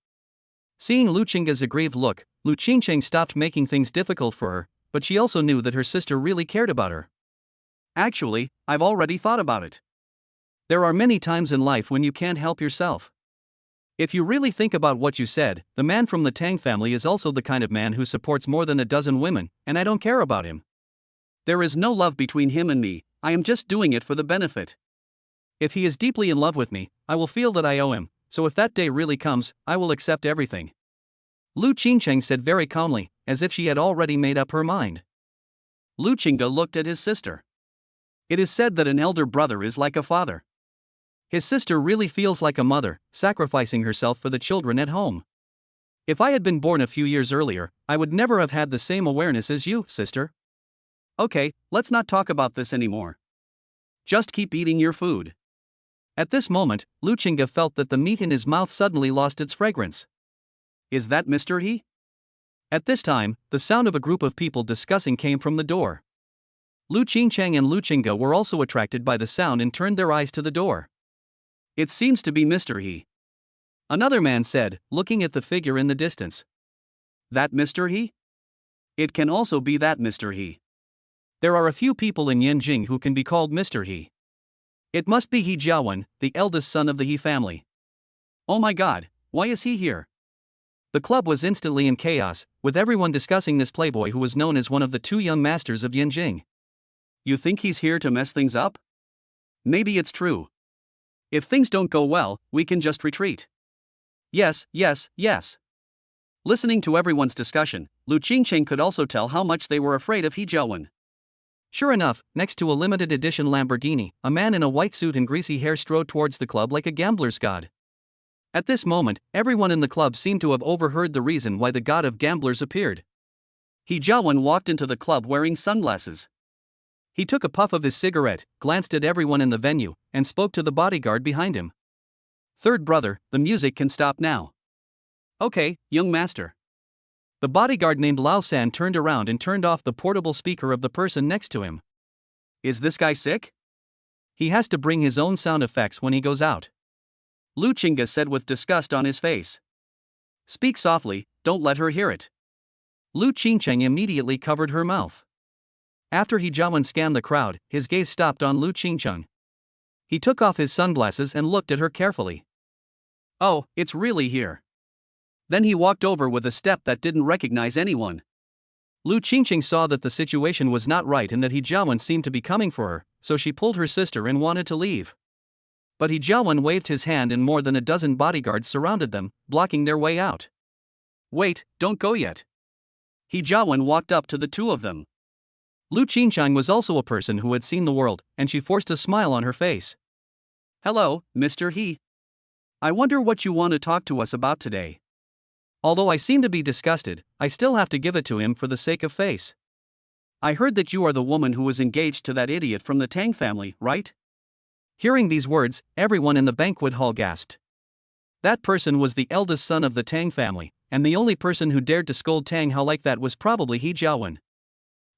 Seeing Lu Qingge's aggrieved look, Lu Qingcheng stopped making things difficult for her, but she also knew that her sister really cared about her. Actually, I've already thought about it. There are many times in life when you can't help yourself. If you really think about what you said, the man from the Tang family is also the kind of man who supports more than a dozen women, and I don't care about him. There is no love between him and me, I am just doing it for the benefit. If he is deeply in love with me, I will feel that I owe him, so if that day really comes, I will accept everything. Lu Qingcheng said very calmly, as if she had already made up her mind. Lu Qingge looked at his sister. It is said that an elder brother is like a father. His sister really feels like a mother, sacrificing herself for the children at home. If I had been born a few years earlier, I would never have had the same awareness as you, sister. Okay, let's not talk about this anymore. Just keep eating your food. At this moment, Lu Qingge felt that the meat in his mouth suddenly lost its fragrance. Is that Mr. He? At this time, the sound of a group of people discussing came from the door. Lu Qingcheng and Lu Qingge were also attracted by the sound and turned their eyes to the door. It seems to be Mr. He. Another man said, looking at the figure in the distance. That Mr. He? It can also be that Mr. He. There are a few people in Yanjing who can be called Mr. He. It must be He Jiawen, the eldest son of the He family. Oh my god, why is he here? The club was instantly in chaos, with everyone discussing this playboy who was known as one of the 2 young masters of Yanjing. You think he's here to mess things up? Maybe it's true. If things don't go well, we can just retreat. Yes, yes, yes. Listening to everyone's discussion, Lu Qingcheng could also tell how much they were afraid of He Jiawen. Sure enough, next to a limited edition Lamborghini, a man in a white suit and greasy hair strode towards the club like a gambler's god. At this moment, everyone in the club seemed to have overheard the reason why the god of gamblers appeared. He Jiawen walked into the club wearing sunglasses. He took a puff of his cigarette, glanced at everyone in the venue, and spoke to the bodyguard behind him. Third brother, the music can stop now. Okay, young master. The bodyguard named Lao San turned around and turned off the portable speaker of the person next to him. Is this guy sick? He has to bring his own sound effects when he goes out, Lu Qingge said with disgust on his face. Speak softly, don't let her hear it. Lu Qingcheng immediately covered her mouth. After He Jiawen scanned the crowd, his gaze stopped on Lu Qingcheng. He took off his sunglasses and looked at her carefully. Oh, it's really here. Then he walked over with a step that didn't recognize anyone. Lu Qingcheng saw that the situation was not right and that He Jiawen seemed to be coming for her, so she pulled her sister and wanted to leave. But He Jiawen waved his hand and more than a dozen bodyguards surrounded them, blocking their way out. Wait, don't go yet. He Jiawen walked up to the 2 of them. Lu Qingcheng was also a person who had seen the world, and she forced a smile on her face. Hello, Mr. He. I wonder what you want to talk to us about today. Although I seem to be disgusted, I still have to give it to him for the sake of face. I heard that you are the woman who was engaged to that idiot from the Tang family, right? Hearing these words, everyone in the banquet hall gasped. That person was the eldest son of the Tang family, and the only person who dared to scold Tang Hao like that was probably He Jiawen.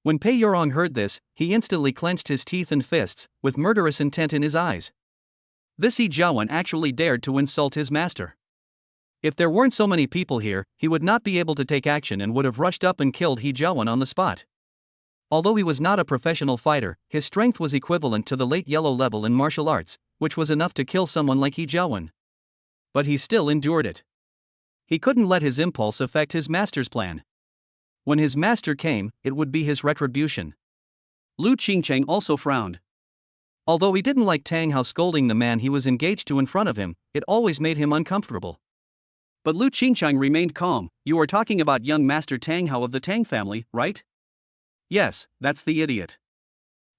When Pei Yorong heard this, he instantly clenched his teeth and fists, with murderous intent in his eyes. This He Jiawen actually dared to insult his master. If there weren't so many people here, he would not be able to take action and would have rushed up and killed He Jiawen on the spot. Although he was not a professional fighter, his strength was equivalent to the late yellow level in martial arts, which was enough to kill someone like He Jiawen. But he still endured it. He couldn't let his impulse affect his master's plan. When his master came, it would be his retribution. Lu Qingcheng also frowned. Although he didn't like Tang Hao scolding the man he was engaged to in front of him, it always made him uncomfortable. But Lu Qingcheng remained calm. You are talking about young Master Tang Hao of the Tang family, right? Yes, that's the idiot.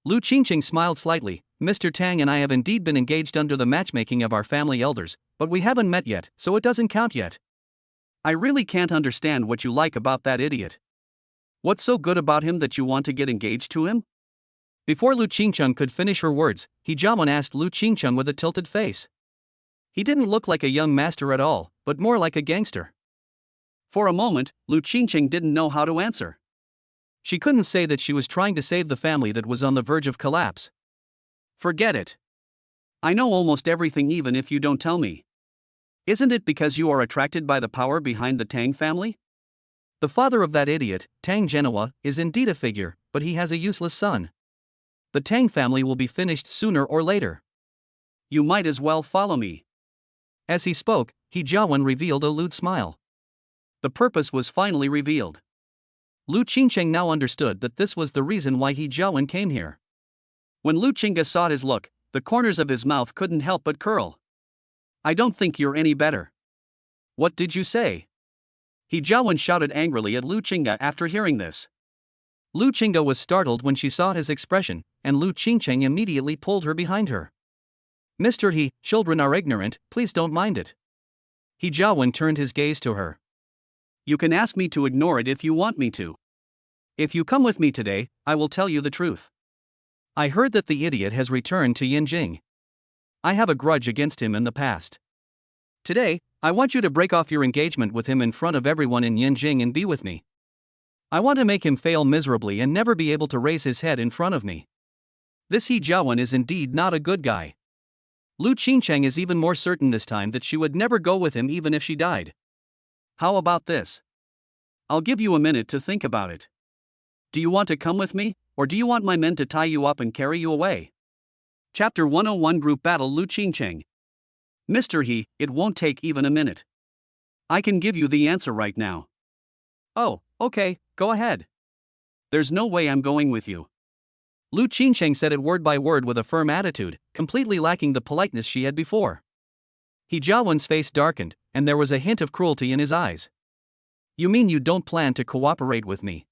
Lu Qingcheng smiled slightly. Mr. Tang and I have indeed been engaged under the matchmaking of our family elders, but we haven't met yet, so it doesn't count yet. I really can't understand what you like about that idiot. What's so good about him that you want to get engaged to him? Before Lu Qingcheng could finish her words, He Jiawen asked Lu Qingcheng with a tilted face. He didn't look like a young master at all, but more like a gangster. For a moment, Lu Qingcheng didn't know how to answer. She couldn't say that she was trying to save the family that was on the verge of collapse. Forget it. I know almost everything even if you don't tell me. Isn't it because you are attracted by the power behind the Tang family? The father of that idiot, Tang Genua, is indeed a figure, but he has a useless son. The Tang family will be finished sooner or later. You might as well follow me. As he spoke, He Jiawen revealed a lewd smile. The purpose was finally revealed. Lu Qingcheng now understood that this was the reason why He Jiawen came here. When Lu Qingga saw his look, the corners of his mouth couldn't help but curl. I don't think you're any better. What did you say? He Jiawen shouted angrily at Lu Qingga after hearing this. Lu Qingga was startled when she saw his expression, and Lu Qingcheng immediately pulled her behind her. Mr. He, children are ignorant, please don't mind it. He Jiawen turned his gaze to her. You can ask me to ignore it if you want me to. If you come with me today, I will tell you the truth. I heard that the idiot has returned to Yanjing. I have a grudge against him in the past. Today, I want you to break off your engagement with him in front of everyone in Yanjing and be with me. I want to make him fail miserably and never be able to raise his head in front of me. This He Jiawen is indeed not a good guy. Lu Qingcheng is even more certain this time that she would never go with him even if she died. How about this? I'll give you a minute to think about it. Do you want to come with me, or do you want my men to tie you up and carry you away? Chapter 101 Group Battle Lu Qingcheng. Mr. He, it won't take even a minute. I can give you the answer right now. Oh, okay, go ahead. There's no way I'm going with you. Lu Qingcheng said it word by word with a firm attitude, completely lacking the politeness she had before. He Jiawen's face darkened, and there was a hint of cruelty in his eyes. You mean you don't plan to cooperate with me?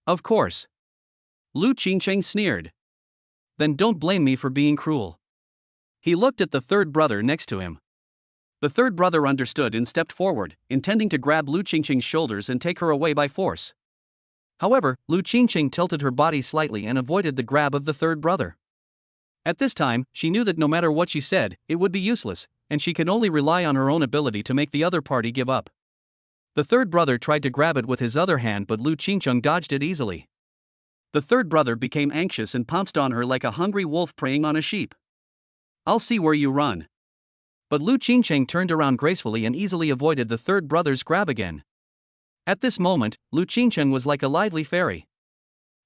Of course. Lu Qingcheng sneered. Then don't blame me for being cruel. He looked at the third brother next to him. The third brother understood and stepped forward, intending to grab Lu Qingcheng's shoulders and take her away by force. However, Lu Qingcheng tilted her body slightly and avoided the grab of the third brother. At this time, she knew that no matter what she said, it would be useless, and she could only rely on her own ability to make the other party give up. The third brother tried to grab it with his other hand, but Lu Qingcheng dodged it easily. The third brother became anxious and pounced on her like a hungry wolf preying on a sheep. I'll see where you run. But Lu Qingcheng turned around gracefully and easily avoided the third brother's grab again. At this moment, Lu Qingcheng was like a lively fairy.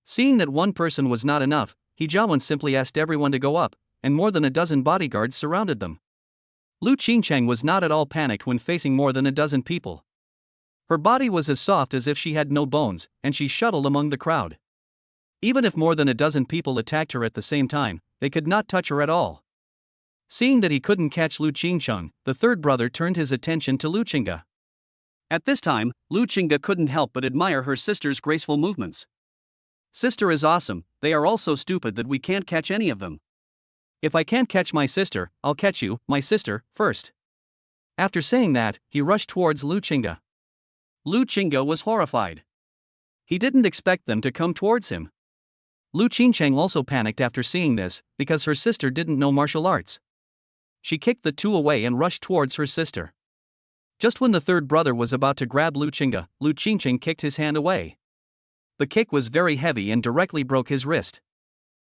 Seeing that one person was not enough, He Jiawen simply asked everyone to go up, and more than a dozen bodyguards surrounded them. Lu Qingcheng was not at all panicked when facing more than a dozen people. Her body was as soft as if she had no bones, and she shuttled among the crowd. Even if more than a dozen people attacked her at the same time, they could not touch her at all. Seeing that he couldn't catch Lu Qingcheng, the third brother turned his attention to Lu Qingga. At this time, Lu Qingga couldn't help but admire her sister's graceful movements. Sister is awesome, they are all so stupid that we can't catch any of them. If I can't catch my sister, I'll catch you, my sister, first. After saying that, he rushed towards Lu Qingga. Lu Qingga was horrified. He didn't expect them to come towards him. Lu Qingcheng also panicked after seeing this, because her sister didn't know martial arts. She kicked the two away and rushed towards her sister. Just when the third brother was about to grab Lu Qingga, Lu Qingcheng kicked his hand away. The kick was very heavy and directly broke his wrist.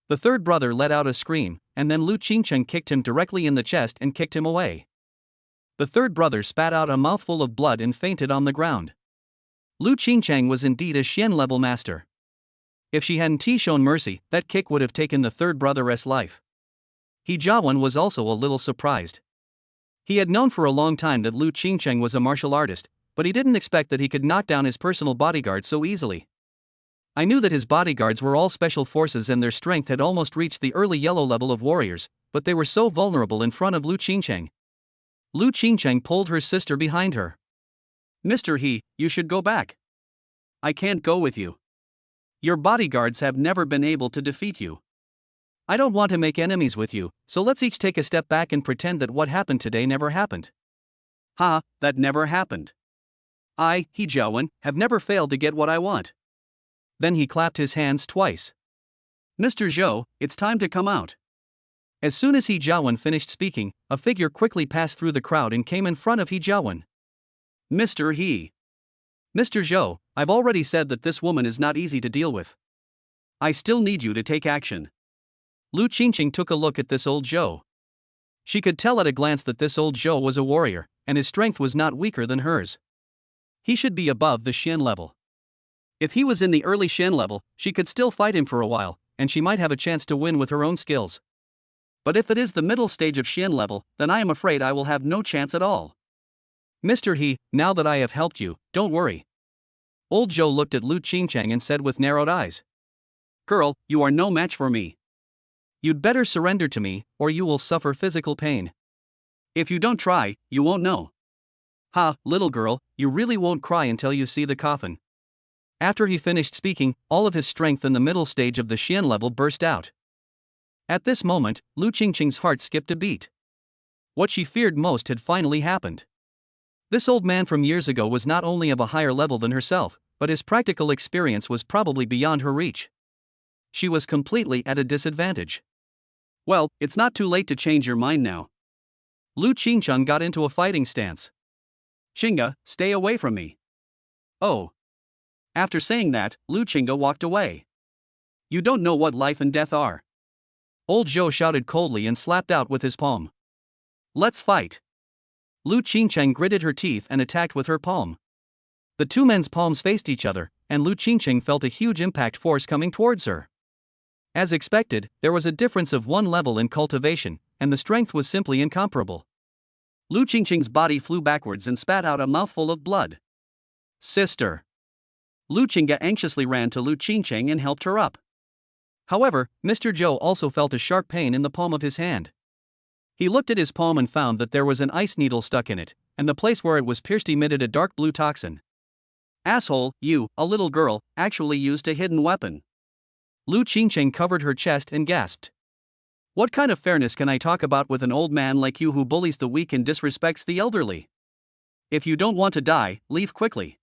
The third brother let out a scream, and then Lu Qingcheng kicked him directly in the chest and kicked him away. The third brother spat out a mouthful of blood and fainted on the ground. Lu Qingcheng was indeed a Xian-level master. If she hadn't shown mercy, that kick would have taken the third brother's life. He Jiawen was also a little surprised. He had known for a long time that Lu Qingcheng was a martial artist, but he didn't expect that he could knock down his personal bodyguard so easily. I knew that his bodyguards were all special forces and their strength had almost reached the early yellow level of warriors, but they were so vulnerable in front of Lu Qingcheng. Lu Qingcheng pulled her sister behind her. Mr. He, you should go back. I can't go with you. Your bodyguards have never been able to defeat you. I don't want to make enemies with you, so let's each take a step back and pretend that what happened today never happened. Ha, that never happened. I, He Jiawen, have never failed to get what I want. Then he clapped his hands twice. Mr. Zhou, it's time to come out. As soon as He Jiawen finished speaking, a figure quickly passed through the crowd and came in front of He Jiawen. Mr. He. Mr. Zhou, I've already said that this woman is not easy to deal with. I still need you to take action. Lu Qingcheng took a look at this old Zhou. She could tell at a glance that this old Zhou was a warrior, and his strength was not weaker than hers. He should be above the Xin level. If he was in the early Xin level, she could still fight him for a while, and she might have a chance to win with her own skills. But if it is the middle stage of Xin level, then I am afraid I will have no chance at all. Mr. He, now that I have helped you, don't worry. Old Zhou looked at Lu Qingcheng and said with narrowed eyes. Girl, you are no match for me. You'd better surrender to me, or you will suffer physical pain. If you don't try, you won't know. Ha, little girl, you really won't cry until you see the coffin. After he finished speaking, all of his strength in the middle stage of the Xian level burst out. At this moment, Lu Qingcheng's heart skipped a beat. What she feared most had finally happened. This old man from years ago was not only of a higher level than herself, but his practical experience was probably beyond her reach. She was completely at a disadvantage. Well, it's not too late to change your mind now. Lu Qingcheng got into a fighting stance. Qingge, stay away from me. Oh. After saying that, Lu Qingge walked away. You don't know what life and death are. Old Zhou shouted coldly and slapped out with his palm. Let's fight. Lu Qingcheng gritted her teeth and attacked with her palm. The two men's palms faced each other, and Lu Qingcheng felt a huge impact force coming towards her. As expected, there was a difference of one level in cultivation, and the strength was simply incomparable. Lu Qingcheng's body flew backwards and spat out a mouthful of blood. Sister. Lu Qingge anxiously ran to Lu Qingcheng and helped her up. However, Mr. Zhou also felt a sharp pain in the palm of his hand. He looked at his palm and found that there was an ice needle stuck in it, and the place where it was pierced emitted a dark blue toxin. Asshole, you, a little girl, actually used a hidden weapon. Lu Qingcheng covered her chest and gasped. What kind of fairness can I talk about with an old man like you who bullies the weak and disrespects the elderly? If you don't want to die, leave quickly.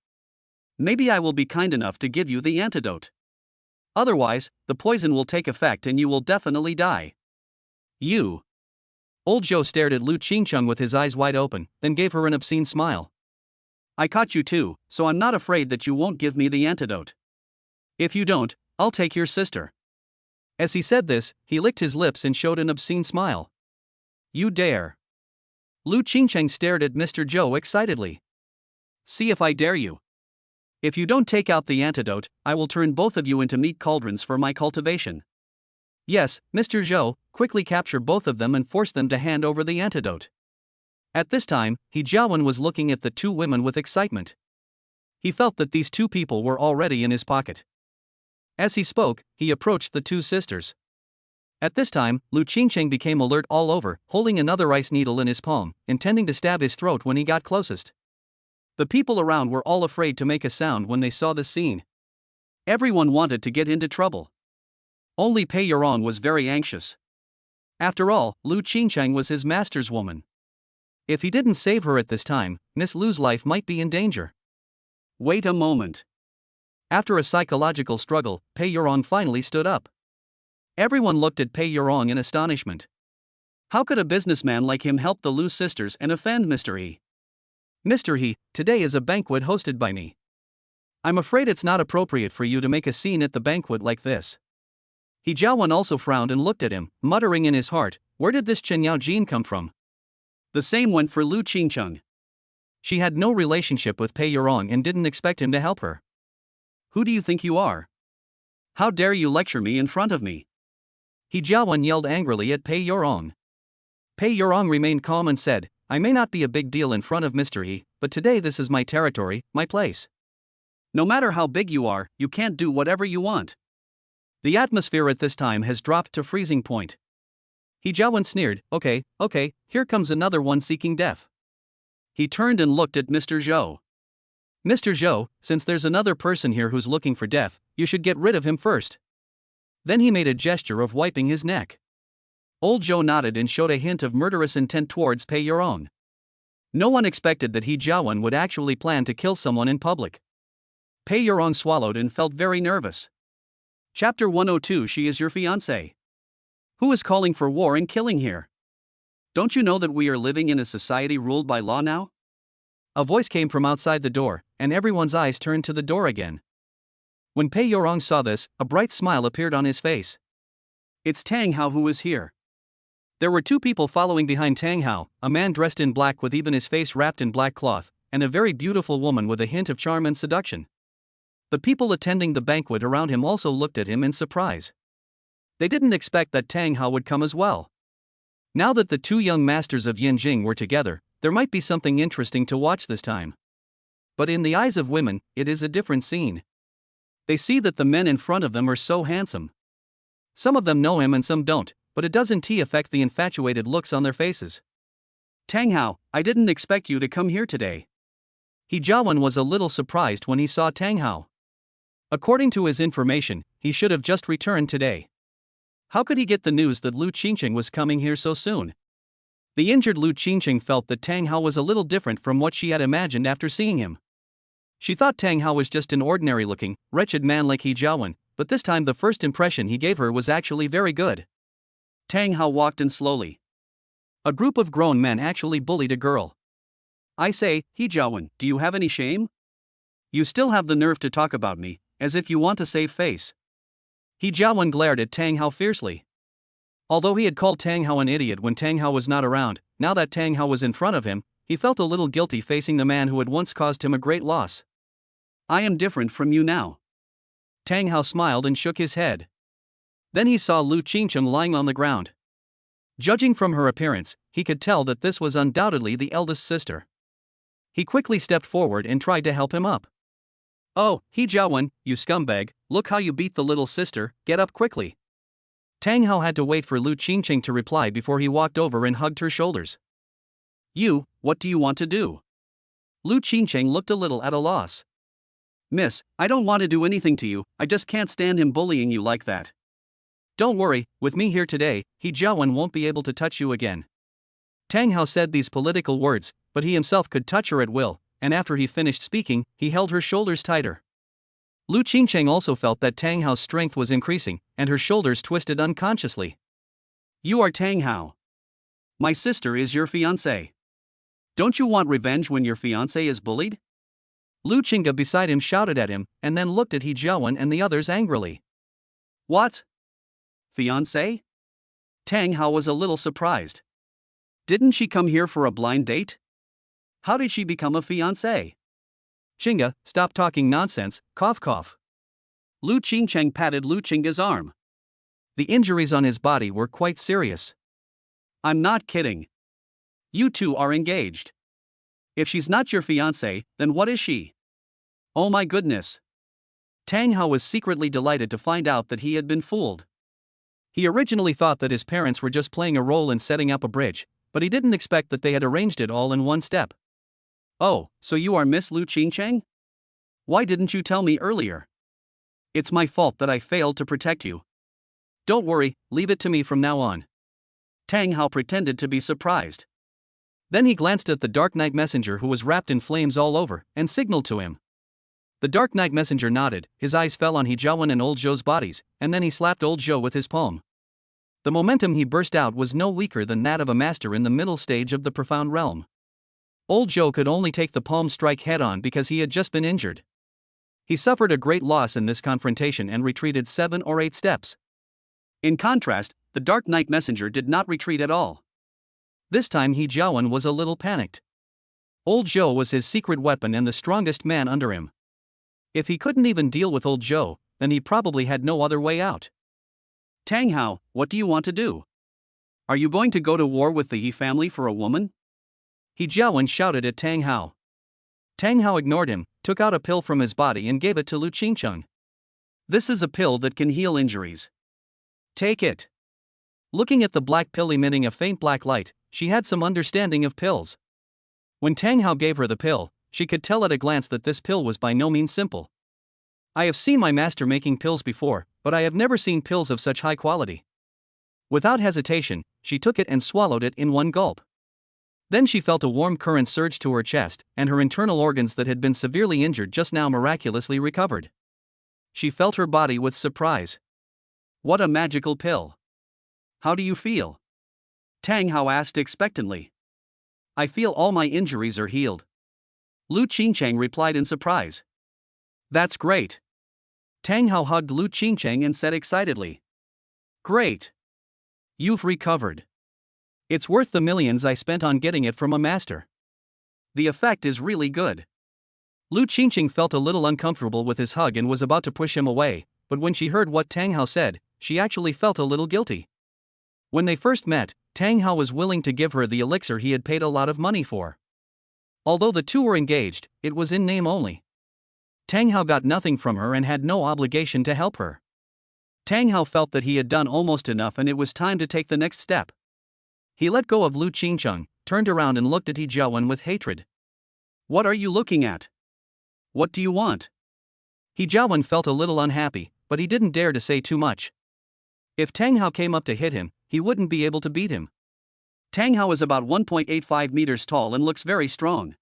Maybe I will be kind enough to give you the antidote. Otherwise, the poison will take effect and you will definitely die. You. Old Zhou stared at Lu Qingcheng with his eyes wide open, then gave her an obscene smile. I caught you too, so I'm not afraid that you won't give me the antidote. If you don't, I'll take your sister. As he said this, he licked his lips and showed an obscene smile. You dare. Lu Qingcheng stared at Mr. Zhou excitedly. See if I dare you. If you don't take out the antidote, I will turn both of you into meat cauldrons for my cultivation. Yes, Mr. Zhou, quickly capture both of them and force them to hand over the antidote. At this time, He Jiawen was looking at the two women with excitement. He felt that these two people were already in his pocket. As he spoke, he approached the two sisters. At this time, Lu Qingcheng became alert all over, holding another ice needle in his palm, intending to stab his throat when he got closest. The people around were all afraid to make a sound when they saw this scene. Everyone wanted to get into trouble. Only Pei Yorong was very anxious. After all, Lu Qingcheng was his master's woman. If he didn't save her at this time, Miss Lu's life might be in danger. Wait a moment. After a psychological struggle, Pei Yorong finally stood up. Everyone looked at Pei Yorong in astonishment. How could a businessman like him help the Lu sisters and offend Mr. He? Mr. He, today is a banquet hosted by me. I'm afraid it's not appropriate for you to make a scene at the banquet like this. He Jiawen also frowned and looked at him, muttering in his heart, where did this Chen Yao Jin come from? The same went for Lu Qingcheng. She had no relationship with Pei Yorong and didn't expect him to help her. Who do you think you are? How dare you lecture me in front of me? He Jiawen yelled angrily at Pei Yorong. Pei Yorong remained calm and said, I may not be a big deal in front of Mr. He, but today this is my territory, my place. No matter how big you are, you can't do whatever you want. The atmosphere at this time has dropped to freezing point. He Jiawen sneered, okay, here comes another one seeking death. He turned and looked at Mr. Zhou. Mr. Zhou, since there's another person here who's looking for death, you should get rid of him first. Then he made a gesture of wiping his neck. Old Zhou nodded and showed a hint of murderous intent towards Pei Yurong. No one expected that He Jiawen would actually plan to kill someone in public. Pei Yurong swallowed and felt very nervous. Chapter 102. She is your fiancée. Who is calling for war and killing here? Don't you know that we are living in a society ruled by law now? A voice came from outside the door, and everyone's eyes turned to the door again. When Pei Yurong saw this, a bright smile appeared on his face. It's Tang Hao who is here. There were two people following behind Tang Hao, a man dressed in black with even his face wrapped in black cloth, and a very beautiful woman with a hint of charm and seduction. The people attending the banquet around him also looked at him in surprise. They didn't expect that Tang Hao would come as well. Now that the two young masters of Yinjing were together, there might be something interesting to watch this time. But in the eyes of women, it is a different scene. They see that the men in front of them are so handsome. Some of them know him and some don't, but it doesn't affect the infatuated looks on their faces. Tang Hao, I didn't expect you to come here today. He Jiawen was a little surprised when he saw Tang Hao. According to his information, he should have just returned today. How could he get the news that Lu Qingqing was coming here so soon? The injured Lu Qingqing felt that Tang Hao was a little different from what she had imagined after seeing him. She thought Tang Hao was just an ordinary-looking, wretched man like He Jiawen, but this time the first impression he gave her was actually very good. Tang Hao walked in slowly. A group of grown men actually bullied a girl. I say, He Jiawen, do you have any shame? You still have the nerve to talk about me, as if you want to save face. He Jiawen glared at Tang Hao fiercely. Although he had called Tang Hao an idiot when Tang Hao was not around, now that Tang Hao was in front of him, he felt a little guilty facing the man who had once caused him a great loss. I am different from you now. Tang Hao smiled and shook his head. Then he saw Lu Qingqing lying on the ground. Judging from her appearance, he could tell that this was undoubtedly the eldest sister. He quickly stepped forward and tried to help him up. Oh, He Jiawen, you scumbag, look how you beat the little sister, get up quickly. Tang Hao had to wait for Lu Qingqing to reply before he walked over and hugged her shoulders. You, what do you want to do? Lu Qingqing looked a little at a loss. Miss, I don't want to do anything to you, I just can't stand him bullying you like that. Don't worry, with me here today, He Jiawen won't be able to touch you again. Tang Hao said these political words, but he himself could touch her at will, and after he finished speaking, he held her shoulders tighter. Lu Qingqing also felt that Tang Hao's strength was increasing, and her shoulders twisted unconsciously. You are Tang Hao. My sister is your fiancée. Don't you want revenge when your fiancée is bullied? Lu Qingge beside him shouted at him, and then looked at He Jiawen and the others angrily. What? Fiancée? Tang Hao was a little surprised. Didn't she come here for a blind date? How did she become a fiancée? Qingge, stop talking nonsense, cough cough. Lu Qingqing patted Lu Qingge's arm. The injuries on his body were quite serious. I'm not kidding. You two are engaged. If she's not your fiancée, then what is she? Oh my goodness. Tang Hao was secretly delighted to find out that he had been fooled. He originally thought that his parents were just playing a role in setting up a bridge, but he didn't expect that they had arranged it all in one step. Oh, so you are Miss Lu Qingqing? Why didn't you tell me earlier? It's my fault that I failed to protect you. Don't worry, leave it to me from now on. Tang Hao pretended to be surprised. Then he glanced at the Dark Knight Messenger who was wrapped in flames all over, and signaled to him. The Dark Knight Messenger nodded, his eyes fell on He Jiawen and Old Zhou's bodies, and then he slapped Old Zhou with his palm. The momentum he burst out was no weaker than that of a master in the middle stage of the profound realm. Old Zhou could only take the palm strike head-on because he had just been injured. He suffered a great loss in this confrontation and retreated 7 or 8 steps. In contrast, the Dark Knight Messenger did not retreat at all. This time He Jiawen was a little panicked. Old Zhou was his secret weapon and the strongest man under him. If he couldn't even deal with Old Zhou, then he probably had no other way out. Tang Hao, what do you want to do? Are you going to go to war with the He family for a woman? He Jiawen shouted at Tang Hao. Tang Hao ignored him, took out a pill from his body and gave it to Lu Qingcheng. This is a pill that can heal injuries. Take it. Looking at the black pill emitting a faint black light, she had some understanding of pills. When Tang Hao gave her the pill, she could tell at a glance that this pill was by no means simple. I have seen my master making pills before, but I have never seen pills of such high quality. Without hesitation, she took it and swallowed it in one gulp. Then she felt a warm current surge to her chest, and her internal organs that had been severely injured just now miraculously recovered. She felt her body with surprise. What a magical pill. How do you feel? Tang Hao asked expectantly. I feel all my injuries are healed. Lu Qingcheng replied in surprise. That's great. Tang Hao hugged Lu Qingcheng and said excitedly. Great. You've recovered. It's worth the millions I spent on getting it from a master. The effect is really good. Lu Qingcheng felt a little uncomfortable with his hug and was about to push him away, but when she heard what Tang Hao said, she actually felt a little guilty. When they first met, Tang Hao was willing to give her the elixir he had paid a lot of money for. Although the two were engaged, it was in name only. Tang Hao got nothing from her and had no obligation to help her. Tang Hao felt that he had done almost enough and it was time to take the next step. He let go of Lu Qingcheng, turned around and looked at He Jiawen with hatred. What are you looking at? What do you want? He Jiawen felt a little unhappy, but he didn't dare to say too much. If Tang Hao came up to hit him, he wouldn't be able to beat him. Tang Hao is about 1.85 meters tall and looks very strong.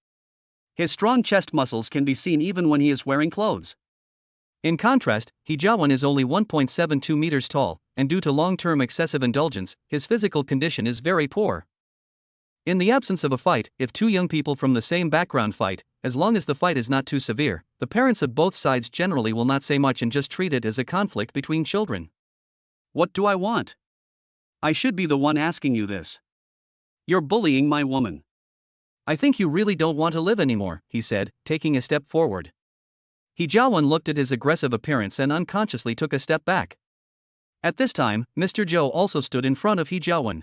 His strong chest muscles can be seen even when he is wearing clothes. In contrast, He Jiawen is only 1.72 meters tall, and due to long-term excessive indulgence, his physical condition is very poor. In the absence of a fight, if two young people from the same background fight, as long as the fight is not too severe, the parents of both sides generally will not say much and just treat it as a conflict between children. What do I want? I should be the one asking you this. You're bullying my woman. I think you really don't want to live anymore, he said, taking a step forward. He Jiawen looked at his aggressive appearance and unconsciously took a step back. At this time, Mr. Zhou also stood in front of He Jiawen.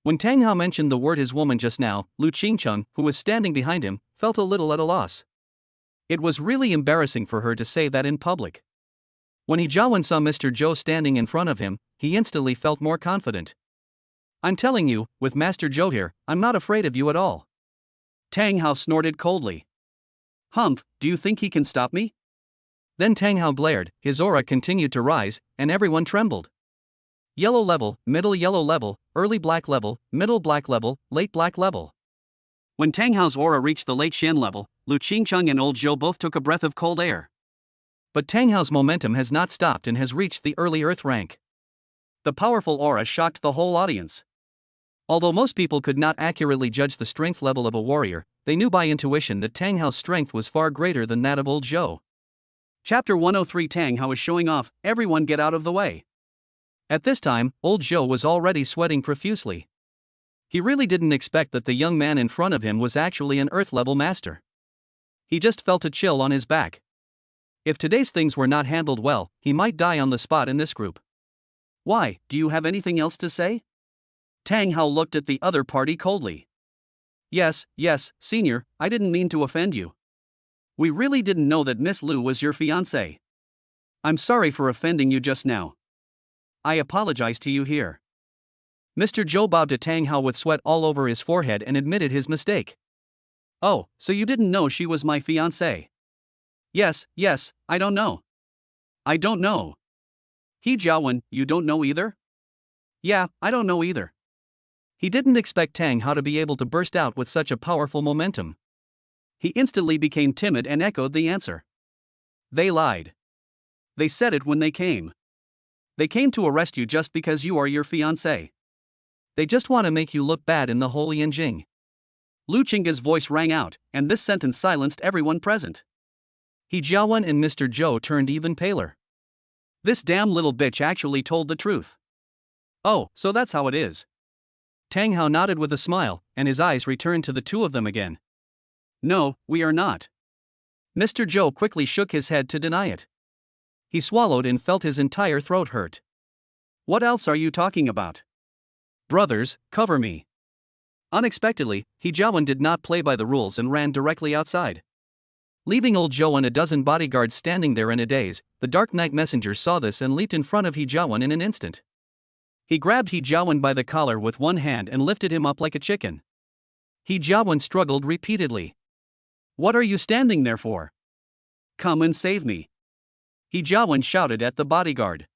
When Tang Hao mentioned the word his woman just now, Lu Qingcheng, who was standing behind him, felt a little at a loss. It was really embarrassing for her to say that in public. When He Jiawen saw Mr. Zhou standing in front of him, he instantly felt more confident. I'm telling you, with Master Zhou here, I'm not afraid of you at all. Tang Hao snorted coldly. Humph, do you think he can stop me? Then Tang Hao glared, his aura continued to rise, and everyone trembled. Yellow level, middle yellow level, early black level, middle black level, late black level. When Tang Hao's aura reached the late Shen level, Lu Qingcheng and Old Zhou both took a breath of cold air. But Tang Hao's momentum has not stopped and has reached the early earth rank. The powerful aura shocked the whole audience. Although most people could not accurately judge the strength level of a warrior, they knew by intuition that Tang Hao's strength was far greater than that of Old Zhou. Chapter 103 Tang Hao is showing off, everyone get out of the way. At this time, Old Zhou was already sweating profusely. He really didn't expect that the young man in front of him was actually an earth-level master. He just felt a chill on his back. If today's things were not handled well, he might die on the spot in this group. Why, do you have anything else to say? Tang Hao looked at the other party coldly. Yes, senior, I didn't mean to offend you. We really didn't know that Miss Lu was your fiancée. I'm sorry for offending you just now. I apologize to you here. Mr. Zhou bowed to Tang Hao with sweat all over his forehead and admitted his mistake. Oh, so you didn't know she was my fiancée? Yes, I don't know. I don't know. He Jiawen, you don't know either? Yeah, I don't know either. He didn't expect Tang Hao to be able to burst out with such a powerful momentum. He instantly became timid and echoed the answer. They lied. They said it when they came. They came to arrest you just because you are your fiancé. They just want to make you look bad in the whole Yanjing. Lu Qing's voice rang out, and this sentence silenced everyone present. He Jiawen and Mr. Zhou turned even paler. This damn little bitch actually told the truth. Oh, so that's how it is. Tang Hao nodded with a smile, and his eyes returned to the two of them again. No, we are not. Mr. Zhou quickly shook his head to deny it. He swallowed and felt his entire throat hurt. What else are you talking about? Brothers, cover me. Unexpectedly, He Jiawen did not play by the rules and ran directly outside. Leaving old Zhou and a dozen bodyguards standing there in a daze, the Dark Knight Messenger saw this and leaped in front of He Jiawen in an instant. He grabbed He Jiawen by the collar with one hand and lifted him up like a chicken. He Jiawen struggled repeatedly. What are you standing there for? Come and save me. He Jiawen shouted at the bodyguard.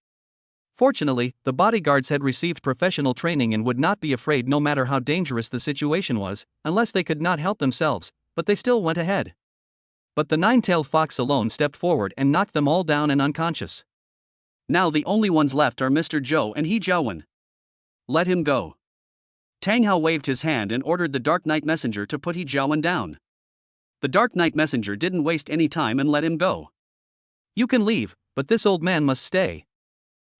Fortunately, the bodyguards had received professional training and would not be afraid no matter how dangerous the situation was, unless they could not help themselves, but they still went ahead. But the nine-tailed fox alone stepped forward and knocked them all down and unconscious. Now the only ones left are Mr. Zhou and He Jiawen. Let him go. Tang Hao waved his hand and ordered the Dark Knight Messenger to put He Jiawen down. The Dark Knight Messenger didn't waste any time and let him go. You can leave, but this old man must stay.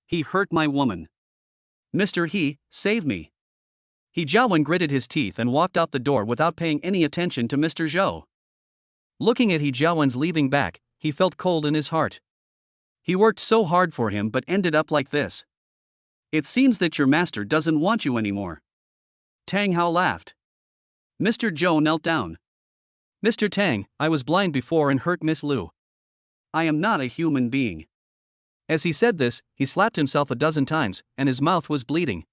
He hurt my woman. Mr. He, save me. He Jiawen gritted his teeth and walked out the door without paying any attention to Mr. Zhou. Looking at He Jiawen's leaving back, he felt cold in his heart. He worked so hard for him but ended up like this. It seems that your master doesn't want you anymore. Tang Hao laughed. Mr. Zhou knelt down. Mr. Tang, I was blind before and hurt Miss Lu. I am not a human being. As he said this, he slapped himself a dozen times, and his mouth was bleeding.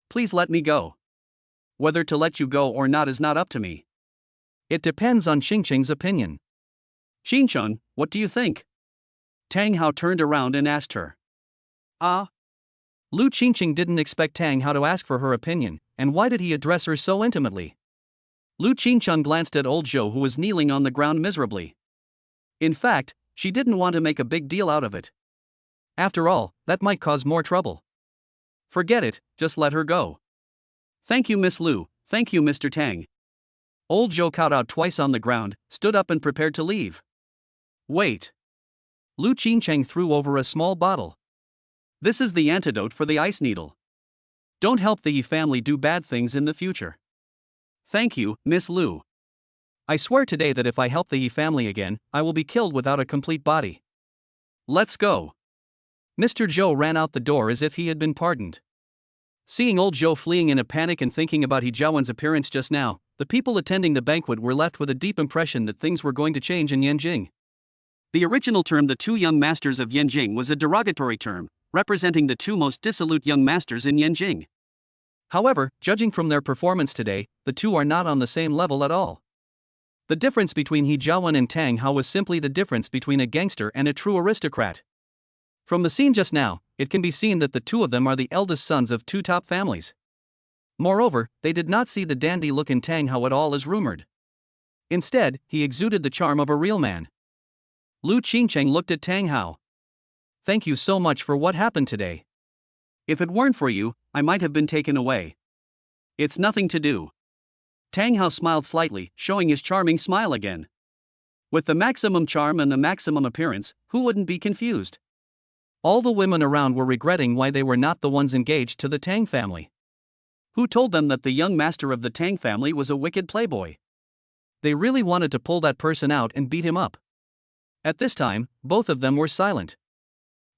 Please let me go. Whether to let you go or not is not up to me. It depends on Xingqing's opinion. Xingqiang, what do you think? Tang Hao turned around and asked her. Lu Qingqing didn't expect Tang Hao to ask for her opinion, and why did he address her so intimately? Lu Qingqiang glanced at old Zhou who was kneeling on the ground miserably. In fact, she didn't want to make a big deal out of it. After all, that might cause more trouble. Forget it, just let her go. Thank you, Miss Lu, thank you, Mr. Tang. Old Zhou kowtowed twice on the ground, stood up and prepared to leave. Wait. Lu Qingqiang threw over a small bottle. This is the antidote for the ice needle. Don't help the Yi family do bad things in the future. Thank you, Miss Lu. I swear today that if I help the Yi family again, I will be killed without a complete body. Let's go. Mr. Zhou ran out the door as if he had been pardoned. Seeing old Zhou fleeing in a panic and thinking about He Jiawen's appearance just now, the people attending the banquet were left with a deep impression that things were going to change in Yanjing. The original term "the two young masters of Yanjing" was a derogatory term, representing the two most dissolute young masters in Yanjing. However, judging from their performance today, the two are not on the same level at all. The difference between He Jiawen and Tang Hao was simply the difference between a gangster and a true aristocrat. From the scene just now, it can be seen that the two of them are the eldest sons of two top families. Moreover, they did not see the dandy look in Tang Hao at all as rumored. Instead, he exuded the charm of a real man. Lu Qingqiang looked at Tang Hao. Thank you so much for what happened today. If it weren't for you, I might have been taken away. It's nothing to do. Tang Hao smiled slightly, showing his charming smile again. With the maximum charm and the maximum appearance, who wouldn't be confused? All the women around were regretting why they were not the ones engaged to the Tang family. Who told them that the young master of the Tang family was a wicked playboy? They really wanted to pull that person out and beat him up. At this time, both of them were silent.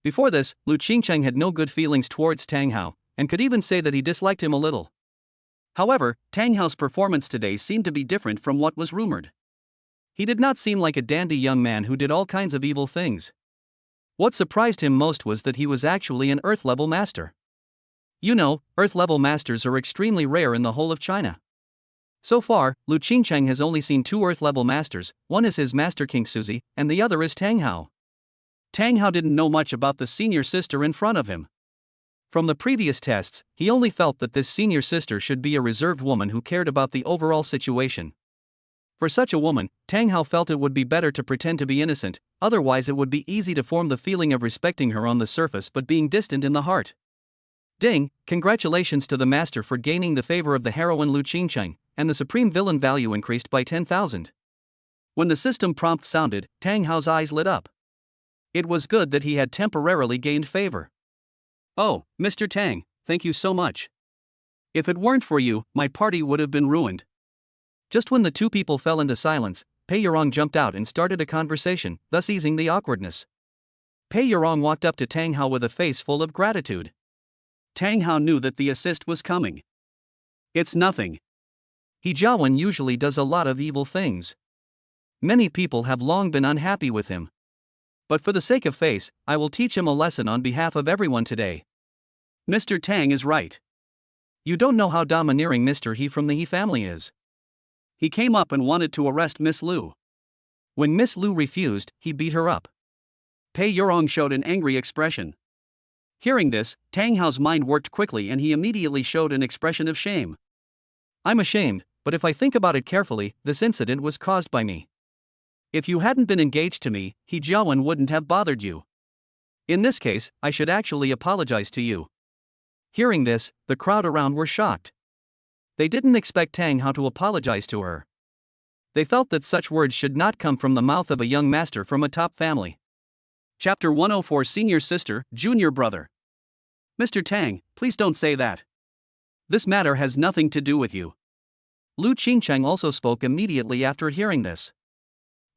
Before this, Lu Qingqiang had no good feelings towards Tang Hao, and could even say that he disliked him a little. However, Tang Hao's performance today seemed to be different from what was rumored. He did not seem like a dandy young man who did all kinds of evil things. What surprised him most was that he was actually an Earth-level master. You know, Earth-level masters are extremely rare in the whole of China. So far, Lu Qingqiang has only seen two Earth-level masters, one is his master King Suzy, and the other is Tang Hao. Tang Hao didn't know much about the senior sister in front of him. From the previous tests, he only felt that this senior sister should be a reserved woman who cared about the overall situation. For such a woman, Tang Hao felt it would be better to pretend to be innocent, otherwise it would be easy to form the feeling of respecting her on the surface but being distant in the heart. Ding, congratulations to the master for gaining the favor of the heroine Lu Qingqiang, and the supreme villain value increased by 10,000. When the system prompt sounded, Tang Hao's eyes lit up. It was good that he had temporarily gained favor. Oh, Mr. Tang, thank you so much. If it weren't for you, my party would have been ruined. Just when the two people fell into silence, Pei Yurong jumped out and started a conversation, thus easing the awkwardness. Pei Yurong walked up to Tang Hao with a face full of gratitude. Tang Hao knew that the assist was coming. It's nothing. He Jiawen usually does a lot of evil things. Many people have long been unhappy with him. But for the sake of face, I will teach him a lesson on behalf of everyone today. Mr. Tang is right. You don't know how domineering Mr. He from the He family is. He came up and wanted to arrest Miss Lu. When Miss Lu refused, he beat her up. Pei Yorong showed an angry expression. Hearing this, Tang Hao's mind worked quickly and he immediately showed an expression of shame. I'm ashamed, but if I think about it carefully, this incident was caused by me. If you hadn't been engaged to me, He Jiawen wouldn't have bothered you. In this case, I should actually apologize to you. Hearing this, the crowd around were shocked. They didn't expect Tang Hao to apologize to her. They felt that such words should not come from the mouth of a young master from a top family. Chapter 104 Senior Sister, Junior Brother. Mr. Tang, please don't say that. This matter has nothing to do with you. Lu Qingcheng also spoke immediately after hearing this.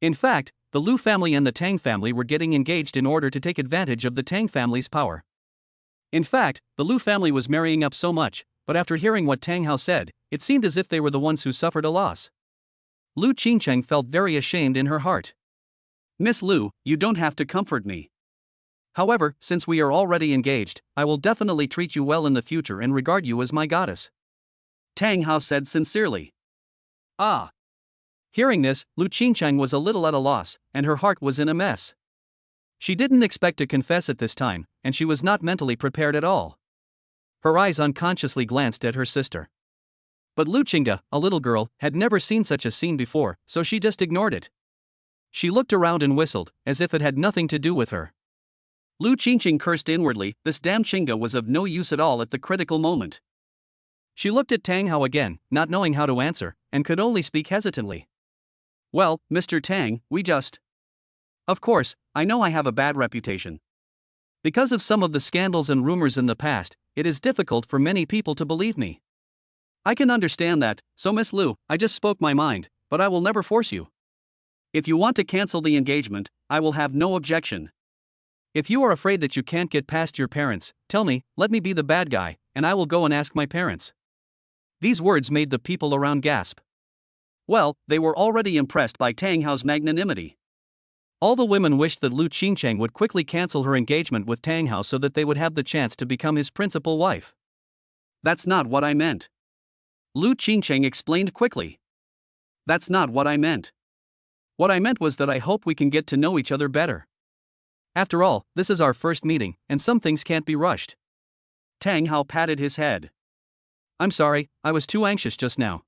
In fact, the Lu family and the Tang family were getting engaged in order to take advantage of the Tang family's power. In fact, the Lu family was marrying up so much, but after hearing what Tang Hao said, it seemed as if they were the ones who suffered a loss. Lu Qingcheng felt very ashamed in her heart. Miss Lu, you don't have to comfort me. However, since we are already engaged, I will definitely treat you well in the future and regard you as my goddess. Tang Hao said sincerely. Ah. Hearing this, Lu Qingcheng was a little at a loss, and her heart was in a mess. She didn't expect to confess at this time, and she was not mentally prepared at all. Her eyes unconsciously glanced at her sister. But Lu Qingda, a little girl, had never seen such a scene before, so she just ignored it. She looked around and whistled, as if it had nothing to do with her. Lu Qingqing cursed inwardly, this damn Qingda was of no use at all at the critical moment. She looked at Tang Hao again, not knowing how to answer, and could only speak hesitantly. Well, Mr. Tang, we just... Of course, I know I have a bad reputation. Because of some of the scandals and rumors in the past, it is difficult for many people to believe me. I can understand that, so Miss Lu, I just spoke my mind, but I will never force you. If you want to cancel the engagement, I will have no objection. If you are afraid that you can't get past your parents, tell me, let me be the bad guy, and I will go and ask my parents. These words made the people around gasp. Well, they were already impressed by Tang Hao's magnanimity. All the women wished that Lu Qingcheng would quickly cancel her engagement with Tang Hao so that they would have the chance to become his principal wife. That's not what I meant. Lu Qingcheng explained quickly. That's not what I meant. What I meant was that I hope we can get to know each other better. After all, this is our first meeting, and some things can't be rushed. Tang Hao patted his head. I'm sorry, I was too anxious just now.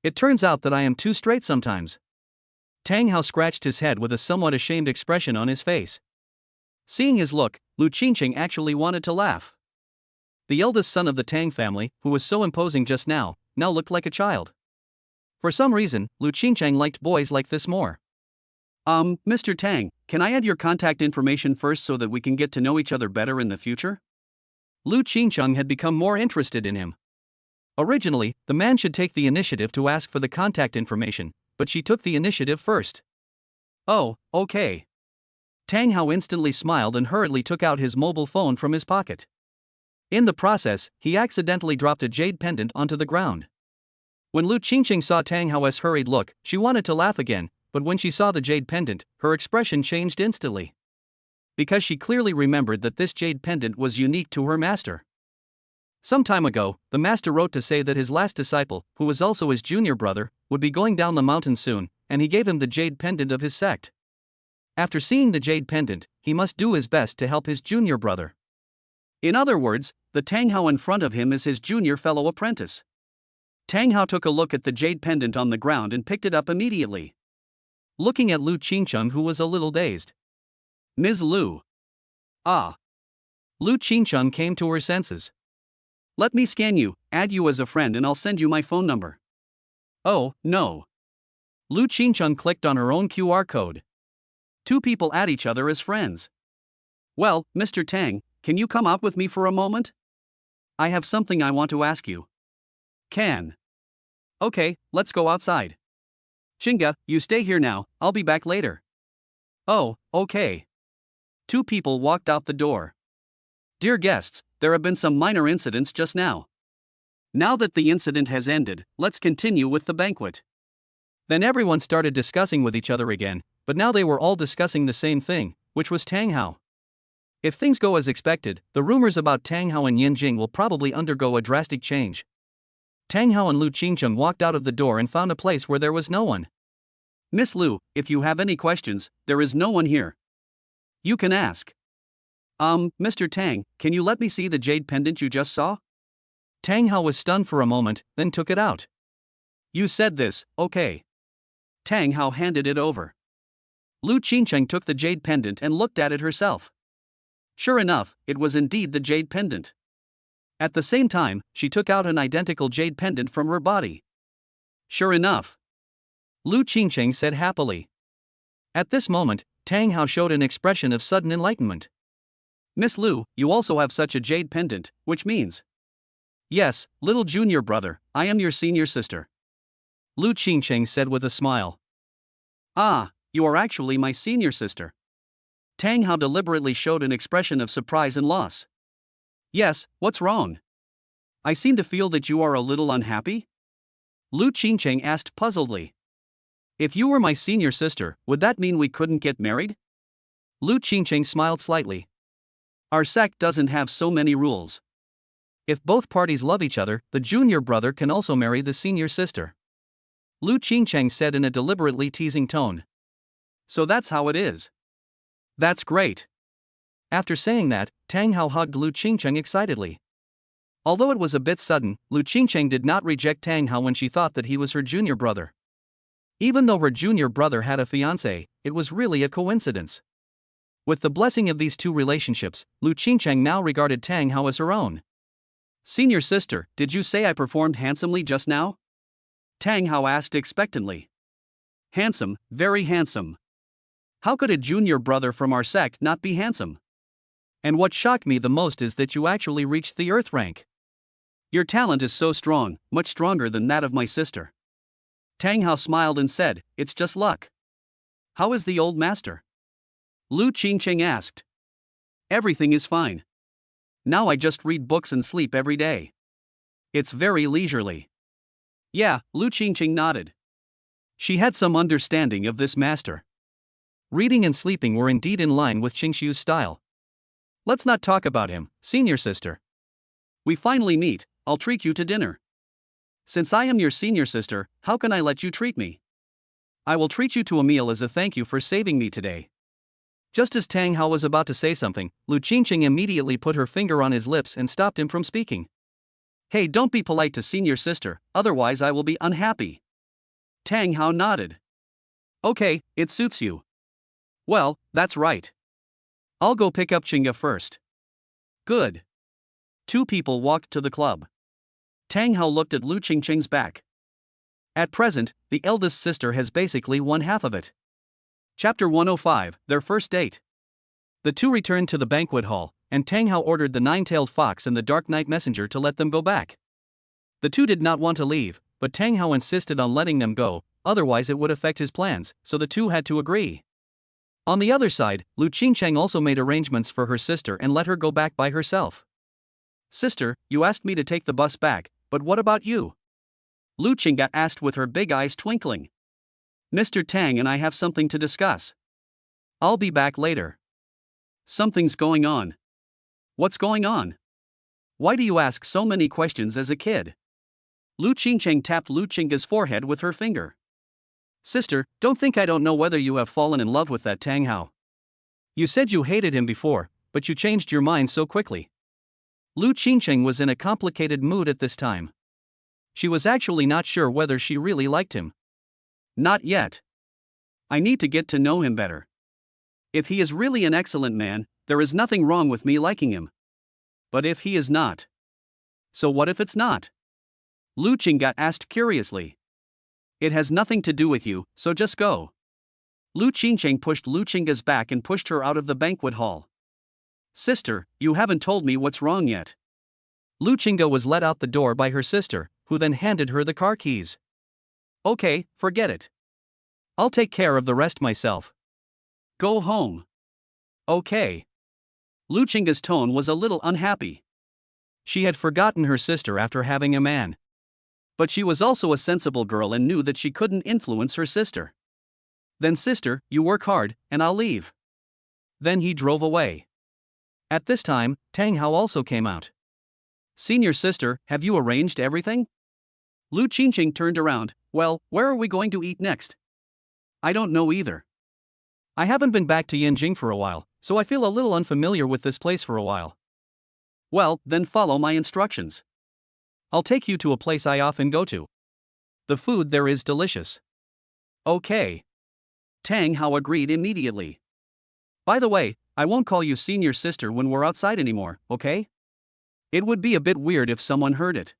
It turns out that I am too straight sometimes. Tang Hao scratched his head with a somewhat ashamed expression on his face. Seeing his look, Lu Qingcheng actually wanted to laugh. The eldest son of the Tang family, who was so imposing just now looked like a child. For some reason, Lu Qingcheng liked boys like this more. Mr. Tang, can I add your contact information first so that we can get to know each other better in the future? Lu Qingcheng had become more interested in him. Originally, the man should take the initiative to ask for the contact information, but she took the initiative first. Oh, okay. Tang Hao instantly smiled and hurriedly took out his mobile phone from his pocket. In the process, he accidentally dropped a jade pendant onto the ground. When Lu Qingcheng saw Tang Hao's hurried look, she wanted to laugh again, but when she saw the jade pendant, her expression changed instantly. Because she clearly remembered that this jade pendant was unique to her master. Some time ago, the master wrote to say that his last disciple, who was also his junior brother, would be going down the mountain soon, and he gave him the jade pendant of his sect. After seeing the jade pendant, he must do his best to help his junior brother. In other words, the Tang Hao in front of him is his junior fellow apprentice. Tang Hao took a look at the jade pendant on the ground and picked it up immediately. Looking at Lu Qingcheng, who was a little dazed. Ms. Lu. Ah. Lu Qingcheng came to her senses. Let me scan you, add you as a friend, and I'll send you my phone number. Oh, no. Lu Qingcheng clicked on her own QR code. Two people add each other as friends. Well, Mr. Tang, can you come up with me for a moment? I have something I want to ask you. Can. Okay, let's go outside. Qingga, you stay here now, I'll be back later. Oh, okay. Two people walked out the door. Dear guests, there have been some minor incidents just now. Now that the incident has ended, let's continue with the banquet. Then everyone started discussing with each other again, but now they were all discussing the same thing, which was Tang Hao. If things go as expected, the rumors about Tang Hao and Yin Jing will probably undergo a drastic change. Tang Hao and Lu Qingcheng walked out of the door and found a place where there was no one. Miss Lu, if you have any questions, there is no one here. You can ask. Mr. Tang, can you let me see the jade pendant you just saw? Tang Hao was stunned for a moment, then took it out. You said this, okay. Tang Hao handed it over. Lu Qingcheng took the jade pendant and looked at it herself. Sure enough, it was indeed the jade pendant. At the same time, she took out an identical jade pendant from her body. Sure enough. Lu Qingcheng said happily. At this moment, Tang Hao showed an expression of sudden enlightenment. Miss Lu, you also have such a jade pendant, which means? Yes, little junior brother, I am your senior sister. Lu Qingcheng said with a smile. Ah, you are actually my senior sister. Tang Hao deliberately showed an expression of surprise and loss. Yes, what's wrong? I seem to feel that you are a little unhappy? Lu Qingcheng asked puzzledly. If you were my senior sister, would that mean we couldn't get married? Lu Qingcheng smiled slightly. Our sect doesn't have so many rules. If both parties love each other, the junior brother can also marry the senior sister. Lu Qingcheng said in a deliberately teasing tone. So that's how it is. That's great. After saying that, Tang Hao hugged Lu Qingcheng excitedly. Although it was a bit sudden, Lu Qingcheng did not reject Tang Hao when she thought that he was her junior brother. Even though her junior brother had a fiancée, it was really a coincidence. With the blessing of these two relationships, Lu Qingcheng now regarded Tang Hao as her own. Senior sister, did you say I performed handsomely just now? Tang Hao asked expectantly. Handsome, very handsome. How could a junior brother from our sect not be handsome? And what shocked me the most is that you actually reached the Earth rank. Your talent is so strong, much stronger than that of my sister. Tang Hao smiled and said, it's just luck. How is the old master? Lu Qingcheng asked. Everything is fine. Now I just read books and sleep every day. It's very leisurely. Yeah, Lu Qingcheng nodded. She had some understanding of this master. Reading and sleeping were indeed in line with Qingxiu's style. Let's not talk about him, senior sister. We finally meet, I'll treat you to dinner. Since I am your senior sister, how can I let you treat me? I will treat you to a meal as a thank you for saving me today. Just as Tang Hao was about to say something, Lu Qingcheng immediately put her finger on his lips and stopped him from speaking. Hey, don't be polite to senior sister, otherwise I will be unhappy. Tang Hao nodded. Okay, it suits you. Well, that's right. I'll go pick up Qingya first. Good. Two people walked to the club. Tang Hao looked at Lu Qingcheng's back. At present, the eldest sister has basically one half of it. Chapter 105, Their First Date. The two returned to the banquet hall, and Tang Hao ordered the nine-tailed fox and the dark night messenger to let them go back. The two did not want to leave, but Tang Hao insisted on letting them go, otherwise it would affect his plans, so the two had to agree. On the other side, Lu Qingcheng also made arrangements for her sister and let her go back by herself. Sister, you asked me to take the bus back, but what about you? Lu Qingya asked with her big eyes twinkling. Mr. Tang and I have something to discuss. I'll be back later. Something's going on. What's going on? Why do you ask so many questions as a kid? Lu Qingcheng tapped Lu Qingya's forehead with her finger. Sister, don't think I don't know whether you have fallen in love with that Tang Hao. You said you hated him before, but you changed your mind so quickly. Lu Qingcheng was in a complicated mood at this time. She was actually not sure whether she really liked him. Not yet. I need to get to know him better. If he is really an excellent man, there is nothing wrong with me liking him. But if he is not? So what if it's not? Lu Qingya asked curiously. It has nothing to do with you, so just go. Lu Qingcheng pushed Lu Qingya's back and pushed her out of the banquet hall. Sister, you haven't told me what's wrong yet. Lu Qingya was let out the door by her sister, who then handed her the car keys. Okay, forget it. I'll take care of the rest myself. Go home. Okay. Lu Qingya's tone was a little unhappy. She had forgotten her sister after having a man. But she was also a sensible girl and knew that she couldn't influence her sister. Then sister, you work hard, and I'll leave. Then he drove away. At this time, Tang Hao also came out. Senior sister, have you arranged everything? Lu Qingqing turned around. Well, where are we going to eat next? I don't know either. I haven't been back to Yanjing for a while, so I feel a little unfamiliar with this place for a while. Well, then follow my instructions. I'll take you to a place I often go to. The food there is delicious. Okay. Tang Hao agreed immediately. By the way, I won't call you senior sister when we're outside anymore, okay? It would be a bit weird if someone heard it.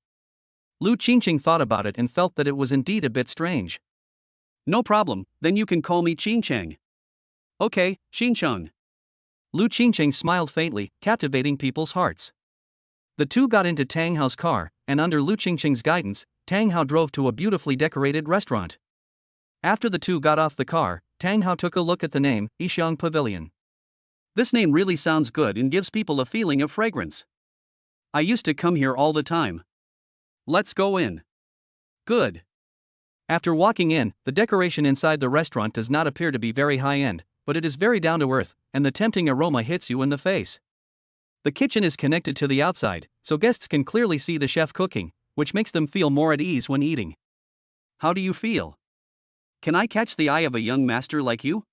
Lu Qingqing thought about it and felt that it was indeed a bit strange. No problem, then you can call me Qingcheng. Okay, Xincheng. Lu Qingqing smiled faintly, captivating people's hearts. The two got into Tang Hao's car, and under Lu Qingqing's guidance, Tang Hao drove to a beautifully decorated restaurant. After the two got off the car, Tang Hao took a look at the name, Yixiang Pavilion. This name really sounds good and gives people a feeling of fragrance. I used to come here all the time. Let's go in. Good. After walking in, the decoration inside the restaurant does not appear to be very high-end, but it is very down-to-earth, and the tempting aroma hits you in the face. The kitchen is connected to the outside, so guests can clearly see the chef cooking, which makes them feel more at ease when eating. How do you feel? Can I catch the eye of a young master like you?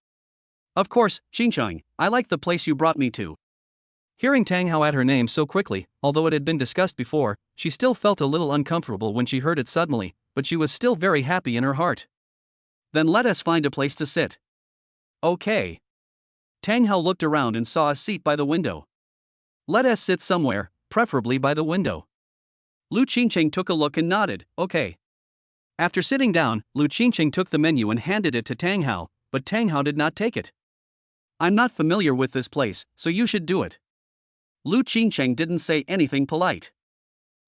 Of course, Xincheng, I like the place you brought me to. Hearing Tang Hao add her name so quickly, although it had been discussed before, she still felt a little uncomfortable when she heard it suddenly, but she was still very happy in her heart. Then let us find a place to sit. Okay. Tang Hao looked around and saw a seat by the window. Let us sit somewhere, preferably by the window. Lu Qingqing took a look and nodded, okay. After sitting down, Lu Qingqing took the menu and handed it to Tang Hao, but Tang Hao did not take it. I'm not familiar with this place, so you should do it. Lu Qingqing didn't say anything polite.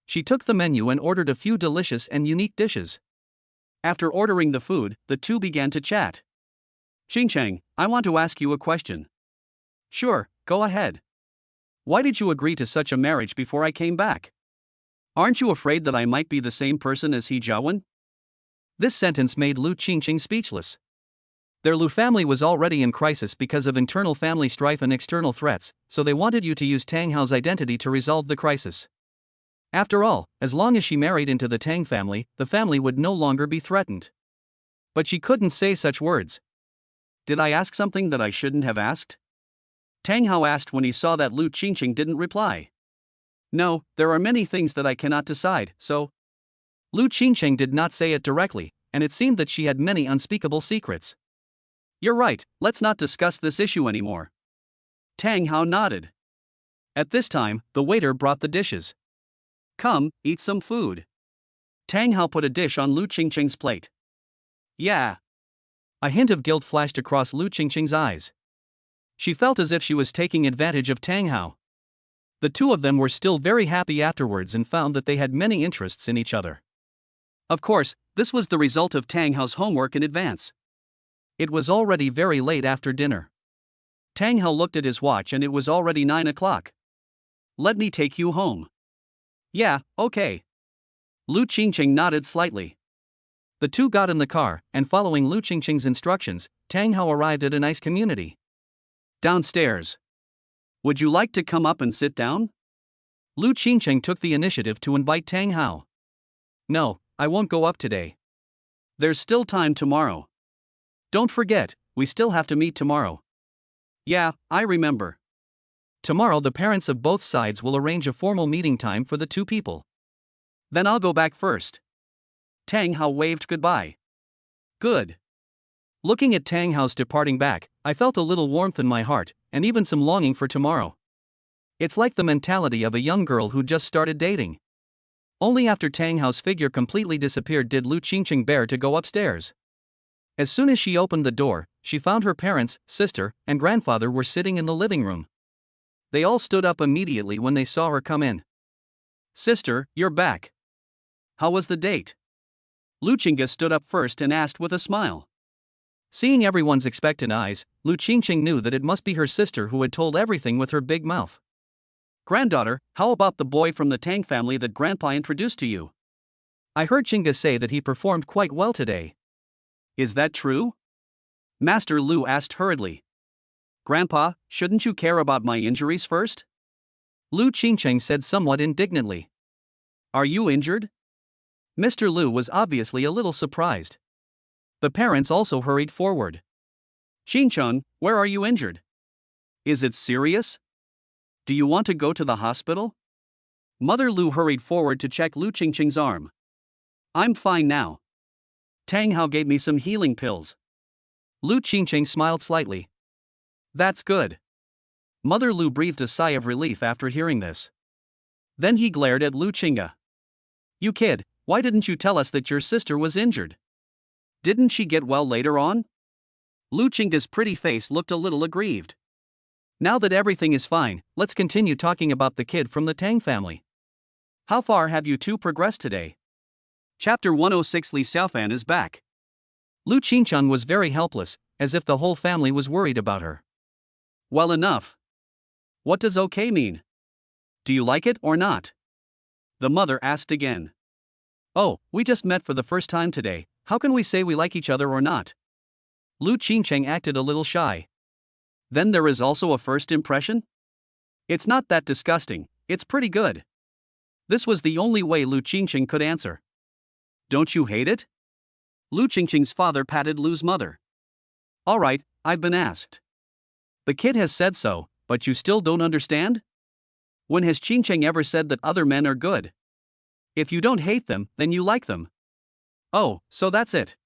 She took the menu and ordered a few delicious and unique dishes. After ordering the food, the two began to chat. Qingcheng, I want to ask you a question. Sure, go ahead. Why did you agree to such a marriage before I came back? Aren't you afraid that I might be the same person as He Jiawen? This sentence made Lu Qingqing speechless. Their Lu family was already in crisis because of internal family strife and external threats, so they wanted you to use Tang Hao's identity to resolve the crisis. After all, as long as she married into the Tang family, the family would no longer be threatened. But she couldn't say such words. Did I ask something that I shouldn't have asked? Tang Hao asked when he saw that Lu Qingqing didn't reply. No, there are many things that I cannot decide, so. Lu Qingqing did not say it directly, and it seemed that she had many unspeakable secrets. You're right, let's not discuss this issue anymore. Tang Hao nodded. At this time, the waiter brought the dishes. Come, eat some food. Tang Hao put a dish on Lu Qingqing's plate. Yeah. A hint of guilt flashed across Lu Qingqing's eyes. She felt as if she was taking advantage of Tang Hao. The two of them were still very happy afterwards and found that they had many interests in each other. Of course, this was the result of Tang Hao's homework in advance. It was already very late after dinner. Tang Hao looked at his watch and it was already 9 o'clock. Let me take you home. Yeah, okay. Lu Qingqing nodded slightly. The two got in the car, and following Lu Qingqing's instructions, Tang Hao arrived at a nice community. Downstairs. Would you like to come up and sit down? Lu Qingqing took the initiative to invite Tang Hao. No, I won't go up today. There's still time tomorrow. Don't forget, we still have to meet tomorrow. Yeah, I remember. Tomorrow the parents of both sides will arrange a formal meeting time for the two people. Then I'll go back first. Tang Hao waved goodbye. Good. Looking at Tang Hao's departing back, I felt a little warmth in my heart, and even some longing for tomorrow. It's like the mentality of a young girl who just started dating. Only after Tang Hao's figure completely disappeared did Lu Qingqing bear to go upstairs. As soon as she opened the door, she found her parents, sister, and grandfather were sitting in the living room. They all stood up immediately when they saw her come in. Sister, you're back. How was the date? Lu Qingge stood up first and asked with a smile. Seeing everyone's expectant eyes, Lu Qingqing knew that it must be her sister who had told everything with her big mouth. Granddaughter, how about the boy from the Tang family that Grandpa introduced to you? I heard Chinga say that he performed quite well today. Is that true? Master Lu asked hurriedly. Grandpa, shouldn't you care about my injuries first? Lu Qingcheng said somewhat indignantly. Are you injured? Mr. Lu was obviously a little surprised. The parents also hurried forward. Qingcheng, where are you injured? Is it serious? Do you want to go to the hospital? Mother Lu hurried forward to check Lu Qingcheng's arm. I'm fine now. Tang Hao gave me some healing pills. Lu Qingcheng smiled slightly. That's good. Mother Lu breathed a sigh of relief after hearing this. Then he glared at Lu Qingga. You kid, why didn't you tell us that your sister was injured? Didn't she get well later on? Lu Qingga's pretty face looked a little aggrieved. Now that everything is fine, let's continue talking about the kid from the Tang family. How far have you two progressed today? Chapter 106. Li Xiaofan is back. Lu Qingcheng was very helpless, as if the whole family was worried about her. Well enough. What does okay mean? Do you like it or not? The mother asked again. Oh, we just met for the first time today, how can we say we like each other or not? Lu Qingcheng acted a little shy. Then there is also a first impression? It's not that disgusting, it's pretty good. This was the only way Lu Qingcheng could answer. Don't you hate it? Lu Qingcheng's father patted Lu's mother. All right, I've been asked. The kid has said so, but you still don't understand? When has Qingcheng ever said that other men are good? If you don't hate them, then you like them. Oh, so that's it.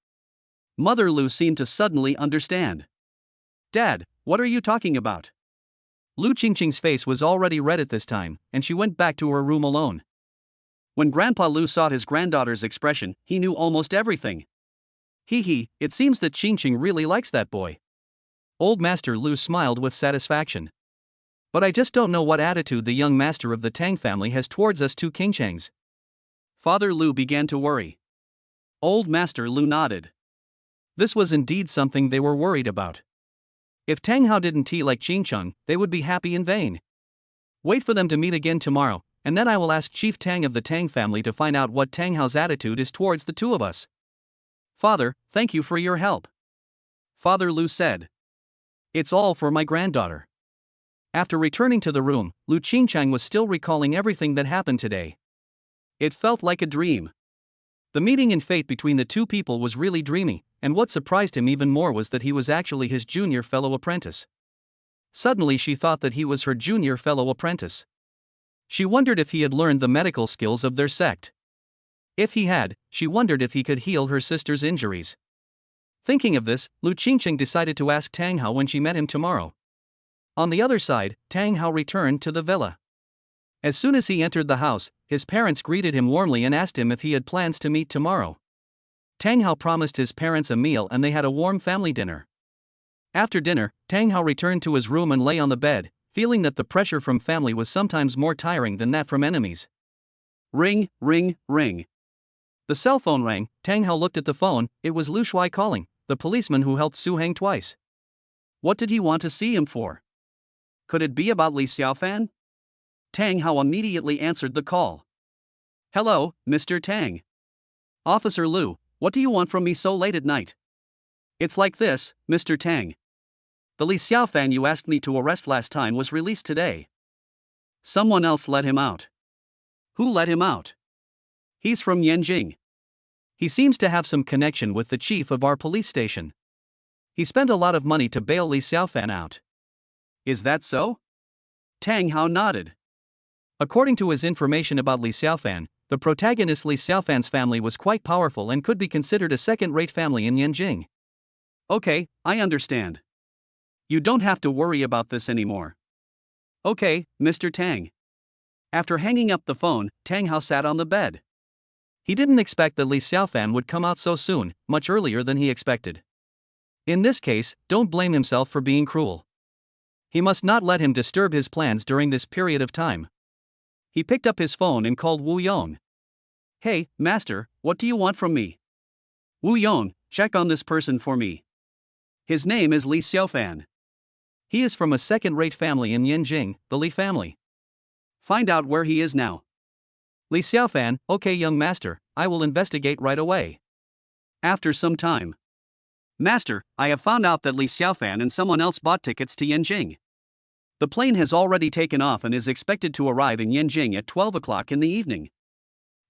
Mother Lu seemed to suddenly understand. Dad, what are you talking about? Lu Qingcheng's face was already red at this time, and she went back to her room alone. When Grandpa Lu saw his granddaughter's expression, he knew almost everything. Hee, it seems that Qingcheng really likes that boy. Old Master Lu smiled with satisfaction. But I just don't know what attitude the young master of the Tang family has towards us two Qingchengs. Father Lu began to worry. Old Master Lu nodded. This was indeed something they were worried about. If Tang Hao didn't tea like Qingcheng, they would be happy in vain. Wait for them to meet again tomorrow, and then I will ask Chief Tang of the Tang family to find out what Tang Hao's attitude is towards the two of us. Father, thank you for your help. Father Lu said. It's all for my granddaughter. After returning to the room, Lu Qingcheng was still recalling everything that happened today. It felt like a dream. The meeting in fate between the two people was really dreamy, and what surprised him even more was that he was actually his junior fellow apprentice. Suddenly she thought that he was her junior fellow apprentice. She wondered if he had learned the medical skills of their sect. If he had, she wondered if he could heal her sister's injuries. Thinking of this, Lu Qingcheng decided to ask Tang Hao when she met him tomorrow. On the other side, Tang Hao returned to the villa. As soon as he entered the house, his parents greeted him warmly and asked him if he had plans to meet tomorrow. Tang Hao promised his parents a meal and they had a warm family dinner. After dinner, Tang Hao returned to his room and lay on the bed, feeling that the pressure from family was sometimes more tiring than that from enemies. Ring, ring, ring. The cell phone rang. Tang Hao looked at the phone. It was Lu Shuai calling, the policeman who helped Su Heng twice. What did he want to see him for? Could it be about Li Xiaofan? Tang Hao immediately answered the call. Hello, Mr. Tang. Officer Lu, what do you want from me so late at night? It's like this, Mr. Tang. The Li Xiaofan you asked me to arrest last time was released today. Someone else let him out. Who let him out? He's from Yanjing. He seems to have some connection with the chief of our police station. He spent a lot of money to bail Li Xiaofan out. Is that so? Tang Hao nodded. According to his information about Li Xiaofan, the protagonist Li Xiaofan's family was quite powerful and could be considered a second-rate family in Yanjing. Okay, I understand. You don't have to worry about this anymore. Okay, Mr. Tang. After hanging up the phone, Tang Hao sat on the bed. He didn't expect that Li Xiaofan would come out so soon, much earlier than he expected. In this case, don't blame himself for being cruel. He must not let him disturb his plans during this period of time. He picked up his phone and called Wu Yong. Hey, master, what do you want from me? Wu Yong, check on this person for me. His name is Li Xiaofan. He is from a second-rate family in Yanjing, the Li family. Find out where he is now. Li Xiaofan, okay young master, I will investigate right away. After some time. Master, I have found out that Li Xiaofan and someone else bought tickets to Yanjing. The plane has already taken off and is expected to arrive in Yanjing at 12 o'clock in the evening.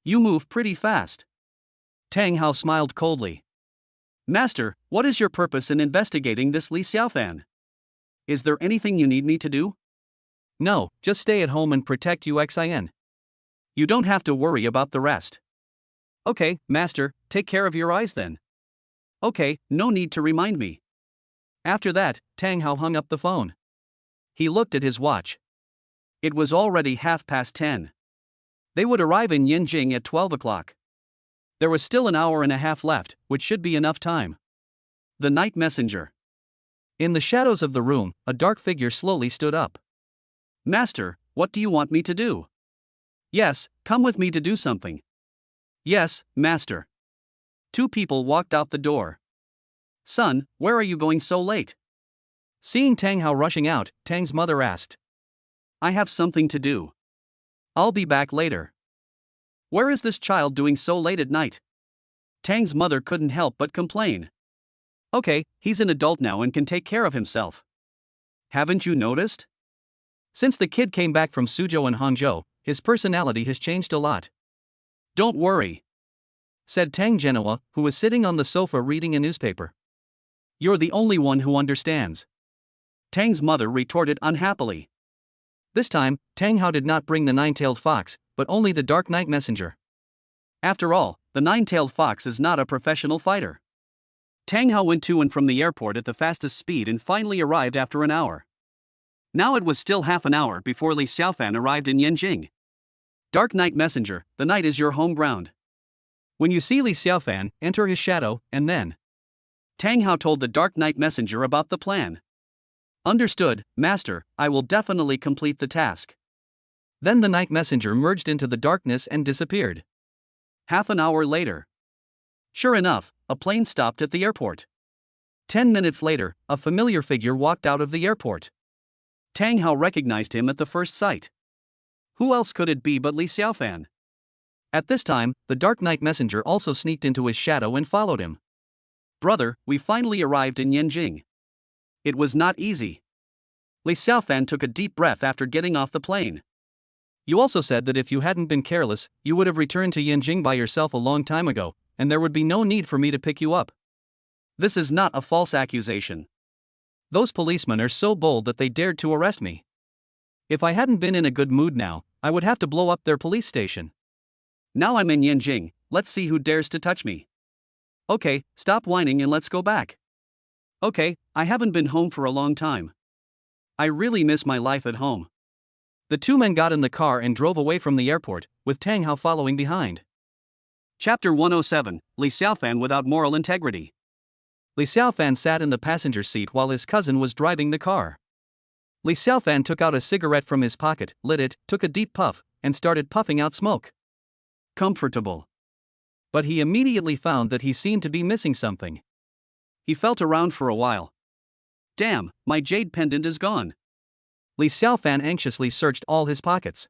You move pretty fast. Tang Hao smiled coldly. Master, what is your purpose in investigating this Li Xiaofan? Is there anything you need me to do? No, just stay at home and protect Uxin. You don't have to worry about the rest. Okay, master, take care of your eyes then. Okay, no need to remind me. After that, Tang Hao hung up the phone. He looked at his watch. It was already 10:30. They would arrive in Yanjing at 12 o'clock. There was still an hour and a half left, which should be enough time. The night messenger. In the shadows of the room, a dark figure slowly stood up. Master, what do you want me to do? Yes, come with me to do something. Yes, master. Two people walked out the door. Son, where are you going so late? Seeing Tang Hao rushing out, Tang's mother asked. I have something to do. I'll be back later. Where is this child doing so late at night? Tang's mother couldn't help but complain. Okay, he's an adult now and can take care of himself. Haven't you noticed? Since the kid came back from Suzhou and Hangzhou, his personality has changed a lot. Don't worry, said Tang Genoa, who was sitting on the sofa reading a newspaper. You're the only one who understands. Tang's mother retorted unhappily. This time, Tang Hao did not bring the nine-tailed fox, but only the dark night messenger. After all, the nine-tailed fox is not a professional fighter. Tang Hao went to and from the airport at the fastest speed and finally arrived after an hour. Now it was still half an hour before Li Xiaofan arrived in Yanjing. Dark Night Messenger, the night is your home ground. When you see Li Xiaofan, enter his shadow, and then. Tang Hao told the Dark Night Messenger about the plan. Understood, master, I will definitely complete the task. Then the night messenger merged into the darkness and disappeared. Half an hour later. Sure enough, a plane stopped at the airport. 10 minutes later, a familiar figure walked out of the airport. Tang Hao recognized him at the first sight. Who else could it be but Li Xiaofan? At this time, the Dark Night Messenger also sneaked into his shadow and followed him. Brother, we finally arrived in Yanjing. It was not easy. Li Xiaofan took a deep breath after getting off the plane. You also said that if you hadn't been careless, you would have returned to Yanjing by yourself a long time ago, and there would be no need for me to pick you up. This is not a false accusation. Those policemen are so bold that they dared to arrest me. If I hadn't been in a good mood now, I would have to blow up their police station. Now I'm in Yanjing, let's see who dares to touch me. Okay, stop whining and let's go back. Okay, I haven't been home for a long time. I really miss my life at home. The two men got in the car and drove away from the airport, with Tang Hao following behind. Chapter 107, Li Xiaofan without moral integrity. Li Xiaofan sat in the passenger seat while his cousin was driving the car. Li Xiaofan took out a cigarette from his pocket, lit it, took a deep puff, and started puffing out smoke. Comfortable. But he immediately found that he seemed to be missing something. He felt around for a while. Damn, my jade pendant is gone. Li Xiaofan anxiously searched all his pockets.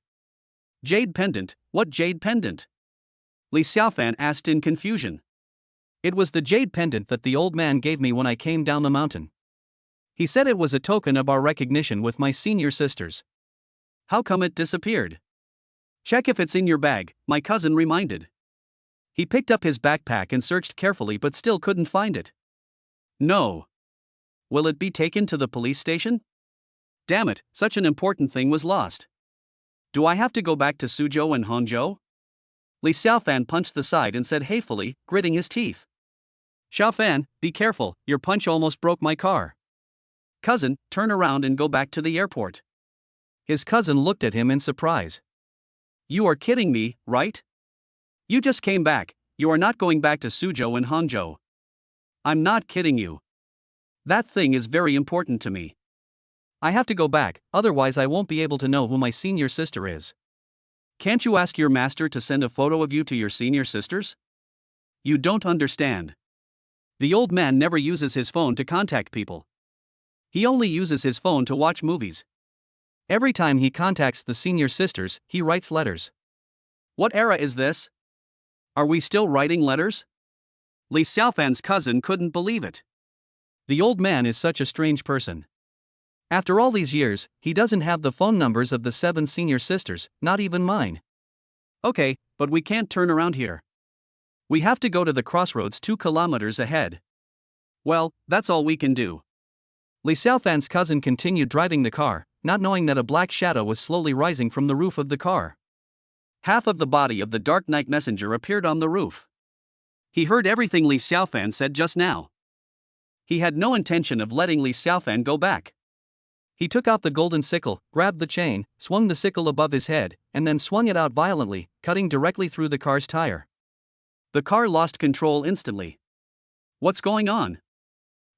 Jade pendant? What jade pendant? Li Xiaofan asked in confusion. It was the jade pendant that the old man gave me when I came down the mountain. He said it was a token of our recognition with my senior sisters. How come it disappeared? Check if it's in your bag, my cousin reminded. He picked up his backpack and searched carefully but still couldn't find it. No. Will it be taken to the police station? Damn it, such an important thing was lost. Do I have to go back to Suzhou and Hangzhou? Li Xiaofan punched the side and said hatefully, gritting his teeth. Xiaofan, be careful, your punch almost broke my car. Cousin, turn around and go back to the airport. His cousin looked at him in surprise. You are kidding me, right? You just came back, you are not going back to Suzhou and Hangzhou. I'm not kidding you. That thing is very important to me. I have to go back, otherwise I won't be able to know who my senior sister is. Can't you ask your master to send a photo of you to your senior sisters? You don't understand. The old man never uses his phone to contact people. He only uses his phone to watch movies. Every time he contacts the senior sisters, he writes letters. What era is this? Are we still writing letters? Li Xiaofan's cousin couldn't believe it. The old man is such a strange person. After all these years, he doesn't have the phone numbers of the 7 senior sisters, not even mine. Okay, but we can't turn around here. We have to go to the crossroads 2 kilometers ahead. Well, that's all we can do. Li Xiaofan's cousin continued driving the car, not knowing that a black shadow was slowly rising from the roof of the car. Half of the body of the Dark Knight Messenger appeared on the roof. He heard everything Li Xiaofan said just now. He had no intention of letting Li Xiaofan go back. He took out the golden sickle, grabbed the chain, swung the sickle above his head, and then swung it out violently, cutting directly through the car's tire. The car lost control instantly. What's going on?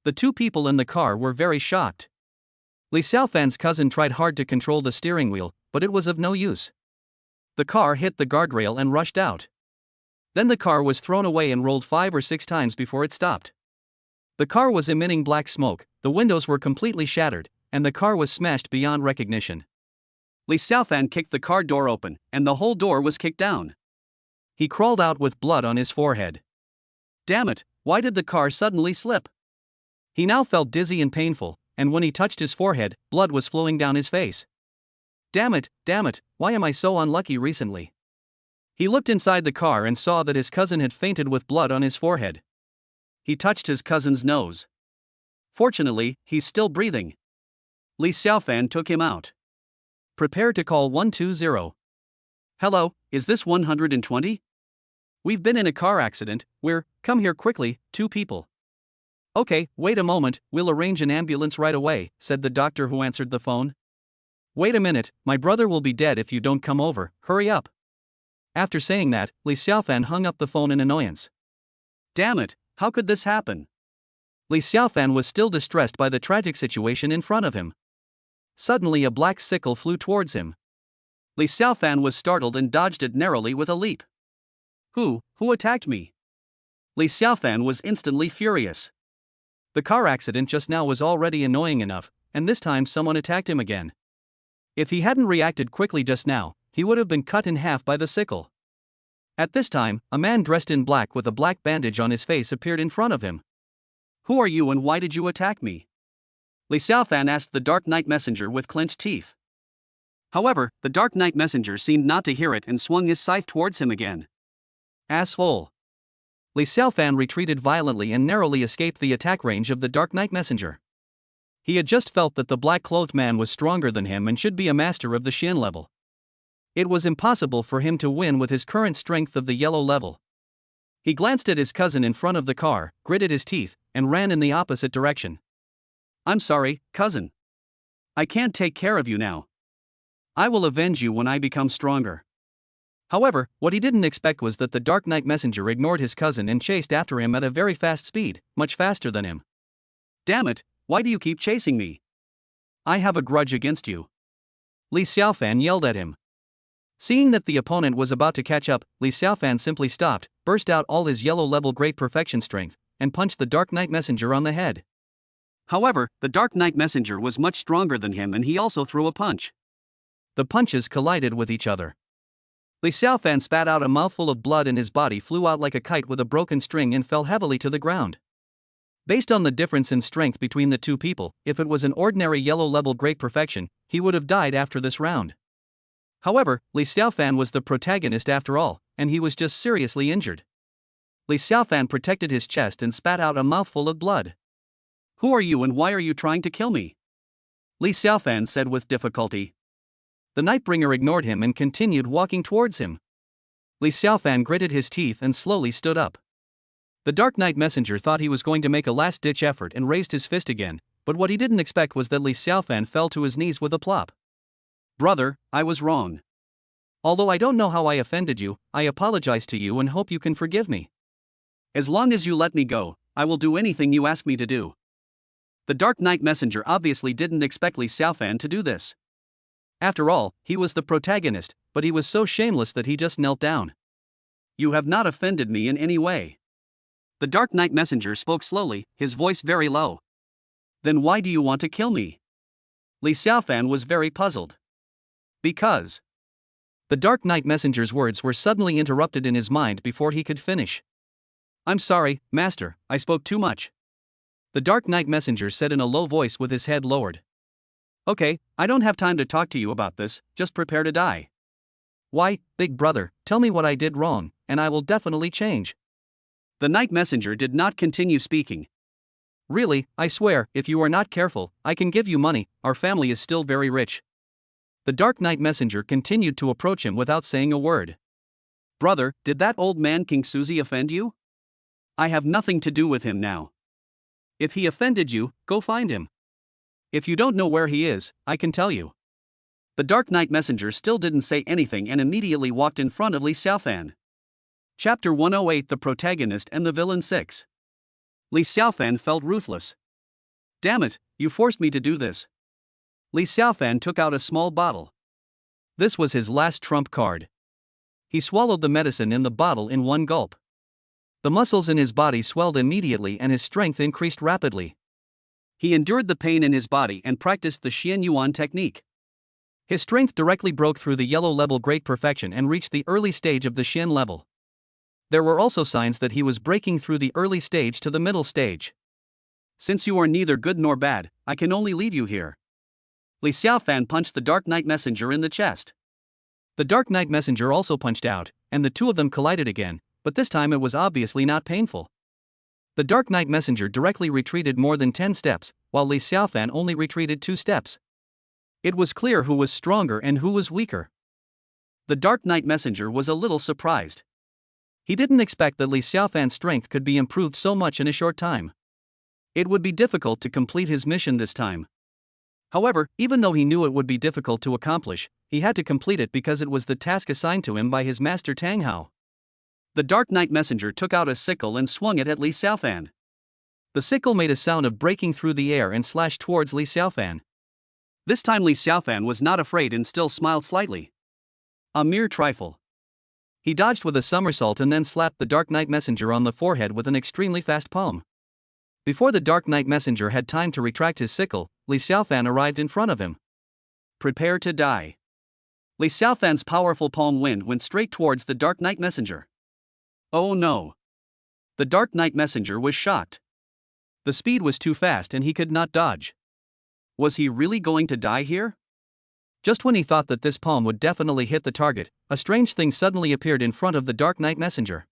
The 2 people in the car were very shocked. Li Xiaofan's cousin tried hard to control the steering wheel, but it was of no use. The car hit the guardrail and rushed out. Then the car was thrown away and rolled 5 or 6 times before it stopped. The car was emitting black smoke, the windows were completely shattered, and the car was smashed beyond recognition. Li Xiaofan kicked the car door open, and the whole door was kicked down. He crawled out with blood on his forehead. Damn it, why did the car suddenly slip? He now felt dizzy and painful, and when he touched his forehead, blood was flowing down his face. Damn it, why am I so unlucky recently? He looked inside the car and saw that his cousin had fainted with blood on his forehead. He touched his cousin's nose. Fortunately, he's still breathing. Li Xiaofan took him out. Prepare to call 120. Hello, is this 120? We've been in a car accident, come here quickly, 2 people. Okay, wait a moment, we'll arrange an ambulance right away, said the doctor who answered the phone. Wait a minute, my brother will be dead if you don't come over, hurry up. After saying that, Li Xiaofan hung up the phone in annoyance. Damn it, how could this happen? Li Xiaofan was still distressed by the tragic situation in front of him. Suddenly a black sickle flew towards him. Li Xiaofan was startled and dodged it narrowly with a leap. Who attacked me? Li Xiaofan was instantly furious. The car accident just now was already annoying enough, and this time someone attacked him again. If he hadn't reacted quickly just now, he would have been cut in half by the sickle. At this time, a man dressed in black with a black bandage on his face appeared in front of him. Who are you and why did you attack me? Li Xiaofan asked the Dark Knight Messenger with clenched teeth. However, the Dark Knight Messenger seemed not to hear it and swung his scythe towards him again. Asshole. Li Xiaofan retreated violently and narrowly escaped the attack range of the Dark Knight Messenger. He had just felt that the black-clothed man was stronger than him and should be a master of the Xin level. It was impossible for him to win with his current strength of the yellow level. He glanced at his cousin in front of the car, gritted his teeth, and ran in the opposite direction. I'm sorry, cousin. I can't take care of you now. I will avenge you when I become stronger. However, what he didn't expect was that the Dark Knight Messenger ignored his cousin and chased after him at a very fast speed, much faster than him. Damn it, why do you keep chasing me? I have a grudge against you. Li Xiaofan yelled at him. Seeing that the opponent was about to catch up, Li Xiaofan simply stopped, burst out all his yellow-level great perfection strength, and punched the Dark Knight Messenger on the head. However, the Dark Knight Messenger was much stronger than him and he also threw a punch. The punches collided with each other. Li Xiaofan spat out a mouthful of blood and his body flew out like a kite with a broken string and fell heavily to the ground. Based on the difference in strength between the 2 people, if it was an ordinary yellow-level great perfection, he would have died after this round. However, Li Xiaofan was the protagonist after all, and he was just seriously injured. Li Xiaofan protected his chest and spat out a mouthful of blood. Who are you and why are you trying to kill me? Li Xiaofan said with difficulty. The Nightbringer ignored him and continued walking towards him. Li Xiaofan gritted his teeth and slowly stood up. The Dark Knight Messenger thought he was going to make a last-ditch effort and raised his fist again, but what he didn't expect was that Li Xiaofan fell to his knees with a plop. Brother, I was wrong. Although I don't know how I offended you, I apologize to you and hope you can forgive me. As long as you let me go, I will do anything you ask me to do. The Dark Knight Messenger obviously didn't expect Li Xiaofan to do this. After all, he was the protagonist, but he was so shameless that he just knelt down. You have not offended me in any way. The Dark Knight Messenger spoke slowly, his voice very low. Then why do you want to kill me? Li Xiaofan was very puzzled. Because. The Dark Knight Messenger's words were suddenly interrupted in his mind before he could finish. I'm sorry, Master, I spoke too much. The Dark Knight Messenger said in a low voice with his head lowered. Okay, I don't have time to talk to you about this, just prepare to die. Why, big brother, tell me what I did wrong, and I will definitely change. The Knight Messenger did not continue speaking. Really, I swear, if you are not careful, I can give you money, our family is still very rich. The Dark Knight Messenger continued to approach him without saying a word. Brother, did that old man King Suzy offend you? I have nothing to do with him now. If he offended you, go find him. If you don't know where he is, I can tell you. The Dark Knight Messenger still didn't say anything and immediately walked in front of Li Xiaofan. Chapter 108: The Protagonist and the Villain 6. Li Xiaofan felt ruthless. Damn it, you forced me to do this. Li Xiaofan took out a small bottle. This was his last trump card. He swallowed the medicine in the bottle in one gulp. The muscles in his body swelled immediately and his strength increased rapidly. He endured the pain in his body and practiced the Xian Yuan technique. His strength directly broke through the yellow level great perfection and reached the early stage of the Xian level. There were also signs that he was breaking through the early stage to the middle stage. Since you are neither good nor bad, I can only leave you here. Li Xiaofan punched the Dark Knight Messenger in the chest. The Dark Knight Messenger also punched out, and the two of them collided again, but this time it was obviously not painful. The Dark Knight Messenger directly retreated more than 10 steps, while Li Xiaofan only retreated 2 steps. It was clear who was stronger and who was weaker. The Dark Knight Messenger was a little surprised. He didn't expect that Li Xiaofan's strength could be improved so much in a short time. It would be difficult to complete his mission this time. However, even though he knew it would be difficult to accomplish, he had to complete it because it was the task assigned to him by his master Tang Hao. The Dark Knight Messenger took out a sickle and swung it at Li Xiaofan. The sickle made a sound of breaking through the air and slashed towards Li Xiaofan. This time Li Xiaofan was not afraid and still smiled slightly. A mere trifle. He dodged with a somersault and then slapped the Dark Knight Messenger on the forehead with an extremely fast palm. Before the Dark Knight Messenger had time to retract his sickle, Li Xiaofan arrived in front of him. Prepare to die. Li Xiaofan's powerful palm wind went straight towards the Dark Knight Messenger. Oh no. The Dark Knight Messenger was shocked. The speed was too fast and he could not dodge. Was he really going to die here? Just when he thought that this palm would definitely hit the target, a strange thing suddenly appeared in front of the Dark Knight Messenger.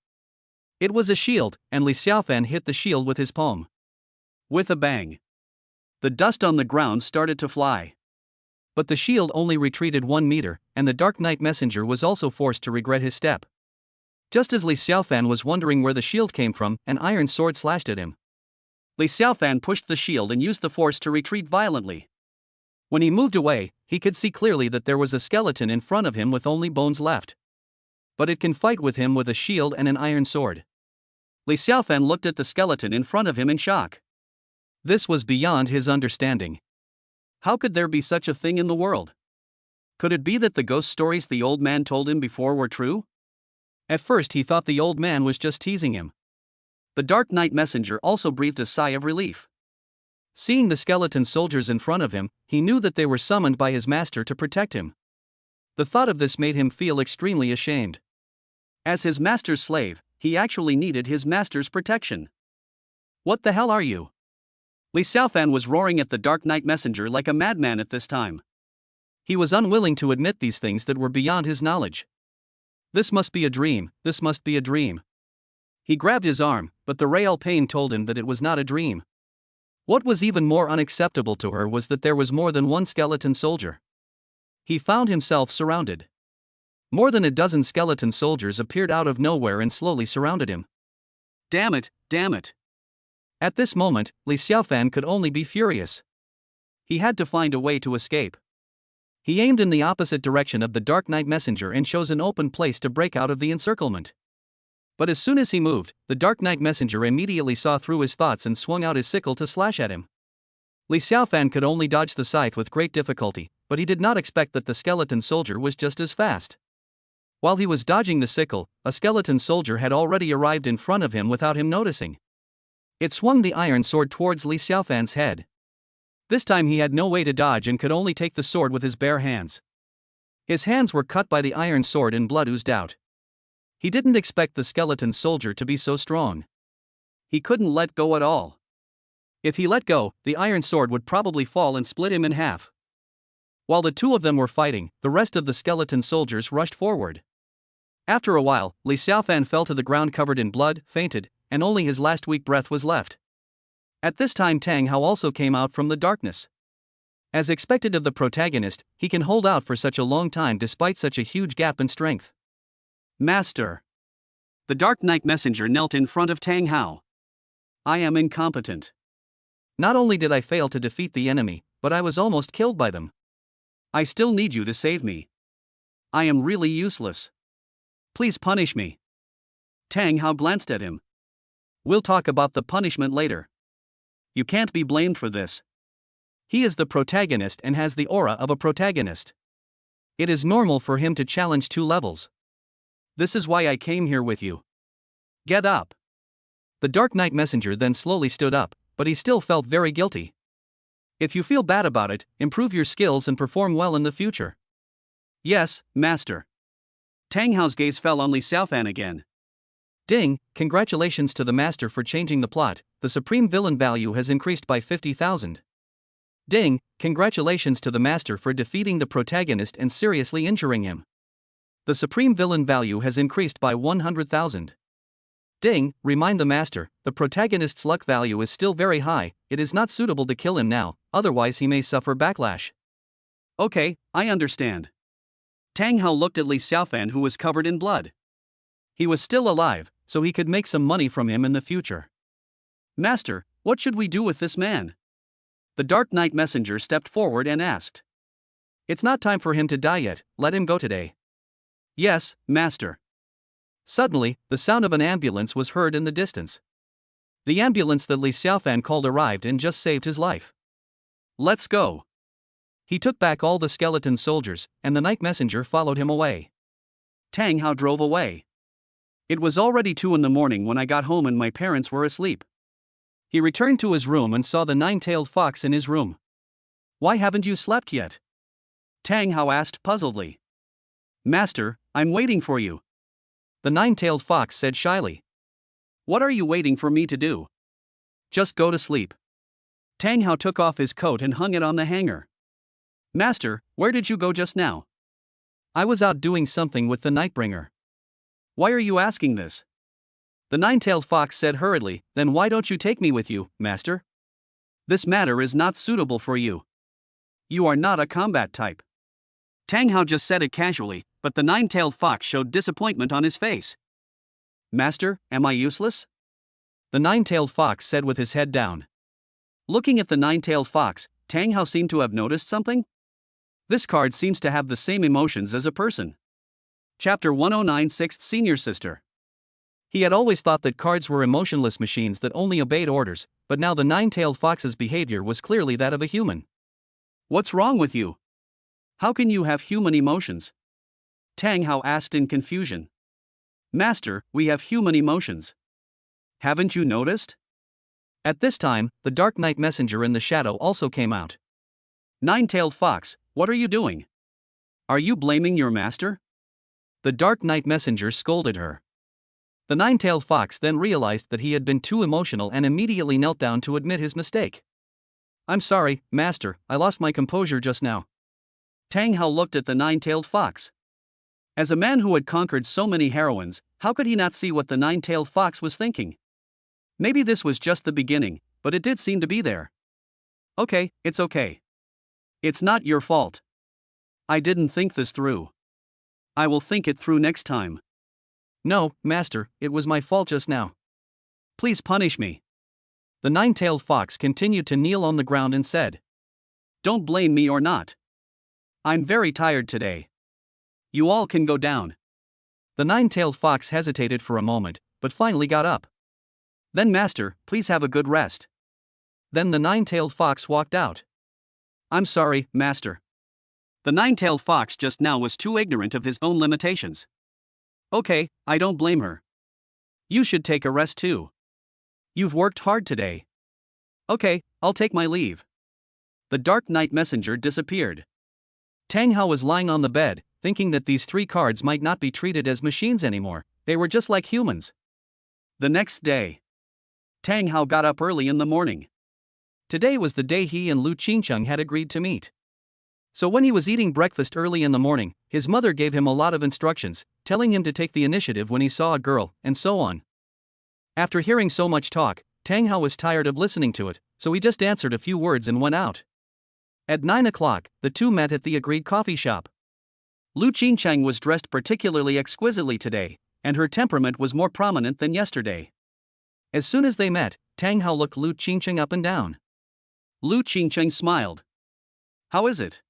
It was a shield, and Li Xiaofan hit the shield with his palm. With a bang. The dust on the ground started to fly. But the shield only retreated 1 meter, and the Dark Knight Messenger was also forced to regret his step. Just as Li Xiaofan was wondering where the shield came from, an iron sword slashed at him. Li Xiaofan pushed the shield and used the force to retreat violently. When he moved away, he could see clearly that there was a skeleton in front of him with only bones left. But it can fight with him with a shield and an iron sword. Li Xiaofan looked at the skeleton in front of him in shock. This was beyond his understanding. How could there be such a thing in the world? Could it be that the ghost stories the old man told him before were true? At first he thought the old man was just teasing him. The Dark Knight Messenger also breathed a sigh of relief. Seeing the skeleton soldiers in front of him, he knew that they were summoned by his master to protect him. The thought of this made him feel extremely ashamed. As his master's slave, he actually needed his master's protection. What the hell are you? Li Xiaofan was roaring at the Dark Knight Messenger like a madman at this time. He was unwilling to admit these things that were beyond his knowledge. This must be a dream, this must be a dream. He grabbed his arm, but the real pain told him that it was not a dream. What was even more unacceptable to her was that there was more than one skeleton soldier. He found himself surrounded. More than a dozen skeleton soldiers appeared out of nowhere and slowly surrounded him. Damn it, damn it. At this moment, Li Xiaofan could only be furious. He had to find a way to escape. He aimed in the opposite direction of the Dark Knight Messenger and chose an open place to break out of the encirclement. But as soon as he moved, the Dark Knight Messenger immediately saw through his thoughts and swung out his sickle to slash at him. Li Xiaofan could only dodge the scythe with great difficulty, but he did not expect that the skeleton soldier was just as fast. While he was dodging the sickle, a skeleton soldier had already arrived in front of him without him noticing. It swung the iron sword towards Li Xiaofan's head. This time he had no way to dodge and could only take the sword with his bare hands. His hands were cut by the iron sword and blood oozed out. He didn't expect the skeleton soldier to be so strong. He couldn't let go at all. If he let go, the iron sword would probably fall and split him in half. While the two of them were fighting, the rest of the skeleton soldiers rushed forward. After a while, Li Xiaofan fell to the ground covered in blood, fainted, and only his last weak breath was left. At this time Tang Hao also came out from the darkness. As expected of the protagonist, he can hold out for such a long time despite such a huge gap in strength. Master. The Dark Knight Messenger knelt in front of Tang Hao. I am incompetent. Not only did I fail to defeat the enemy, but I was almost killed by them. I still need you to save me. I am really useless. Please punish me. Tang Hao glanced at him. We'll talk about the punishment later. You can't be blamed for this. He is the protagonist and has the aura of a protagonist. It is normal for him to challenge 2 levels. This is why I came here with you. Get up. The Dark Knight Messenger then slowly stood up, but he still felt very guilty. If you feel bad about it, improve your skills and perform well in the future. Yes, Master. Tang Hao's gaze fell on Li Xiaofan again. Ding, congratulations to the Master for changing the plot, the supreme villain value has increased by 50,000. Ding, congratulations to the Master for defeating the protagonist and seriously injuring him. The supreme villain value has increased by 100,000. Ding, remind the Master, the protagonist's luck value is still very high, it is not suitable to kill him now, otherwise he may suffer backlash. Okay, I understand. Tang Hao looked at Li Xiaofan who was covered in blood. He was still alive, so he could make some money from him in the future. Master, what should we do with this man? The Dark Knight Messenger stepped forward and asked. It's not time for him to die yet, let him go today. Yes, Master. Suddenly, the sound of an ambulance was heard in the distance. The ambulance that Li Xiaofan called arrived and just saved his life. Let's go. He took back all the skeleton soldiers, and the Night Messenger followed him away. Tang Hao drove away. It was already 2 in the morning when I got home and my parents were asleep. He returned to his room and saw the 9-tailed fox in his room. Why haven't you slept yet? Tang Hao asked puzzledly. Master, I'm waiting for you. The 9-tailed fox said shyly. What are you waiting for me to do? Just go to sleep. Tang Hao took off his coat and hung it on the hanger. Master, where did you go just now? I was out doing something with the Nightbringer. Why are you asking this? The 9-tailed fox said hurriedly, then why don't you take me with you, Master? This matter is not suitable for you. You are not a combat type. Tang Hao just said it casually, but the 9-tailed fox showed disappointment on his face. Master, am I useless? The 9-tailed fox said with his head down. Looking at the 9-tailed fox, Tang Hao seemed to have noticed something. This card seems to have the same emotions as a person. Chapter 109 Sixth Senior Sister. He had always thought that cards were emotionless machines that only obeyed orders, but now the 9-tailed fox's behavior was clearly that of a human. What's wrong with you? How can you have human emotions? Tang Hao asked in confusion. Master, we have human emotions. Haven't you noticed? At this time, the Dark Knight Messenger in the shadow also came out. 9-tailed fox, what are you doing? Are you blaming your master? The Dark Knight Messenger scolded her. The 9-tailed fox then realized that he had been too emotional and immediately knelt down to admit his mistake. I'm sorry, Master, I lost my composure just now. Tang Hao looked at the 9-tailed fox. As a man who had conquered so many heroines, how could he not see what the 9-tailed fox was thinking? Maybe this was just the beginning, but it did seem to be there. Okay, it's okay. It's not your fault. I didn't think this through. I will think it through next time. No, Master, it was my fault just now. Please punish me. The 9-tailed fox continued to kneel on the ground and said. Don't blame me or not. I'm very tired today. You all can go down. The 9-tailed fox hesitated for a moment, but finally got up. Then Master, please have a good rest. Then the 9-tailed fox walked out. I'm sorry, Master. The 9-tailed fox just now was too ignorant of his own limitations. Okay, I don't blame her. You should take a rest too. You've worked hard today. Okay, I'll take my leave. The Dark Knight Messenger disappeared. Tang Hao was lying on the bed, thinking that these 3 cards might not be treated as machines anymore, they were just like humans. The next day, Tang Hao got up early in the morning. Today was the day he and Lu Qingcheng had agreed to meet. So when he was eating breakfast early in the morning, his mother gave him a lot of instructions, telling him to take the initiative when he saw a girl, and so on. After hearing so much talk, Tang Hao was tired of listening to it, so he just answered a few words and went out. At 9 o'clock, the two met at the agreed coffee shop. Lu Qingcheng was dressed particularly exquisitely today, and her temperament was more prominent than yesterday. As soon as they met, Tang Hao looked Lu Qingcheng up and down. Lu Qingcheng smiled. "How is it?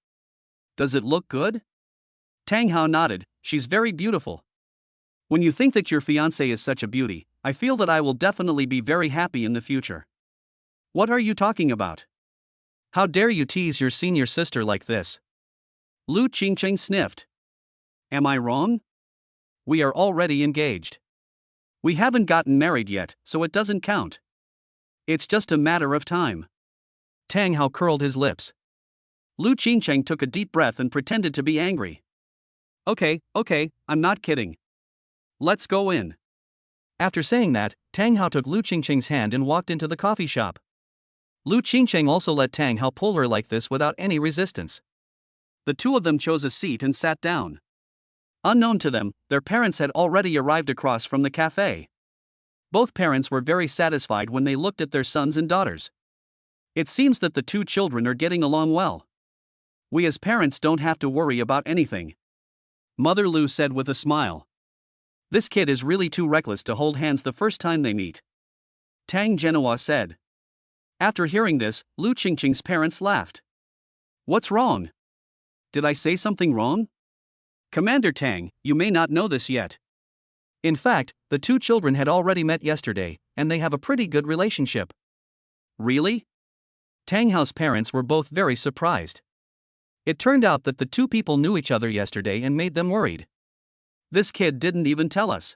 Does it look good?" Tang Hao nodded. "She's very beautiful. When you think that your fiancé is such a beauty, I feel that I will definitely be very happy in the future." "What are you talking about? How dare you tease your senior sister like this?" Lu Qingcheng sniffed. "Am I wrong? We are already engaged. We haven't gotten married yet, so it doesn't count. It's just a matter of time." Tang Hao curled his lips. Lu Qingcheng took a deep breath and pretended to be angry. Okay, I'm not kidding. Let's go in." After saying that, Tang Hao took Lu Qingcheng's hand and walked into the coffee shop. Lu Qingcheng also let Tang Hao pull her like this without any resistance. The two of them chose a seat and sat down. Unknown to them, their parents had already arrived across from the cafe. Both parents were very satisfied when they looked at their sons and daughters. It seems that the two children are getting along well. We as parents don't have to worry about anything, Mother Lu said with a smile. This kid is really too reckless to hold hands the first time they meet, Tang Genoa said. After hearing this, Lu Qingcheng's parents laughed. What's wrong? Did I say something wrong? Commander Tang, you may not know this yet. In fact, the two children had already met yesterday, and they have a pretty good relationship. Really? Tang Hao's parents were both very surprised. It turned out that the two people knew each other yesterday and made them worried. This kid didn't even tell us.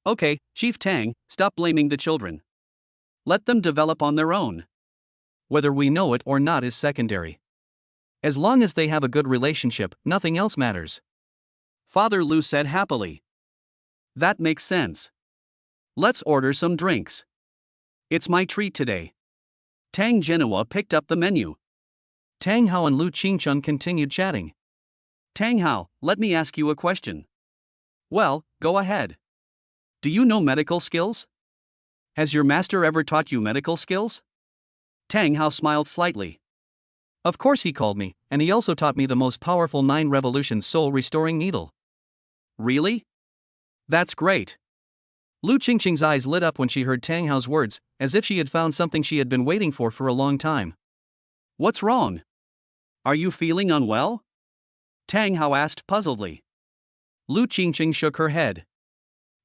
Okay, Chief Tang, stop blaming the children. Let them develop on their own. Whether we know it or not is secondary. As long as they have a good relationship, nothing else matters. Father Lu said happily. That makes sense. Let's order some drinks. It's my treat today. Tang Genoa picked up the menu. Tang Hao and Lu Qingcheng continued chatting. Tang Hao, let me ask you a question. Well, go ahead. Do you know medical skills? Has your master ever taught you medical skills? Tang Hao smiled slightly. Of course he called me, and he also taught me the most powerful 9 revolutions soul restoring needle. Really? That's great. Lu Qingcheng's eyes lit up when she heard Tang Hao's words, as if she had found something she had been waiting for a long time. What's wrong? Are you feeling unwell? Tang Hao asked puzzledly. Lu Qingcheng shook her head.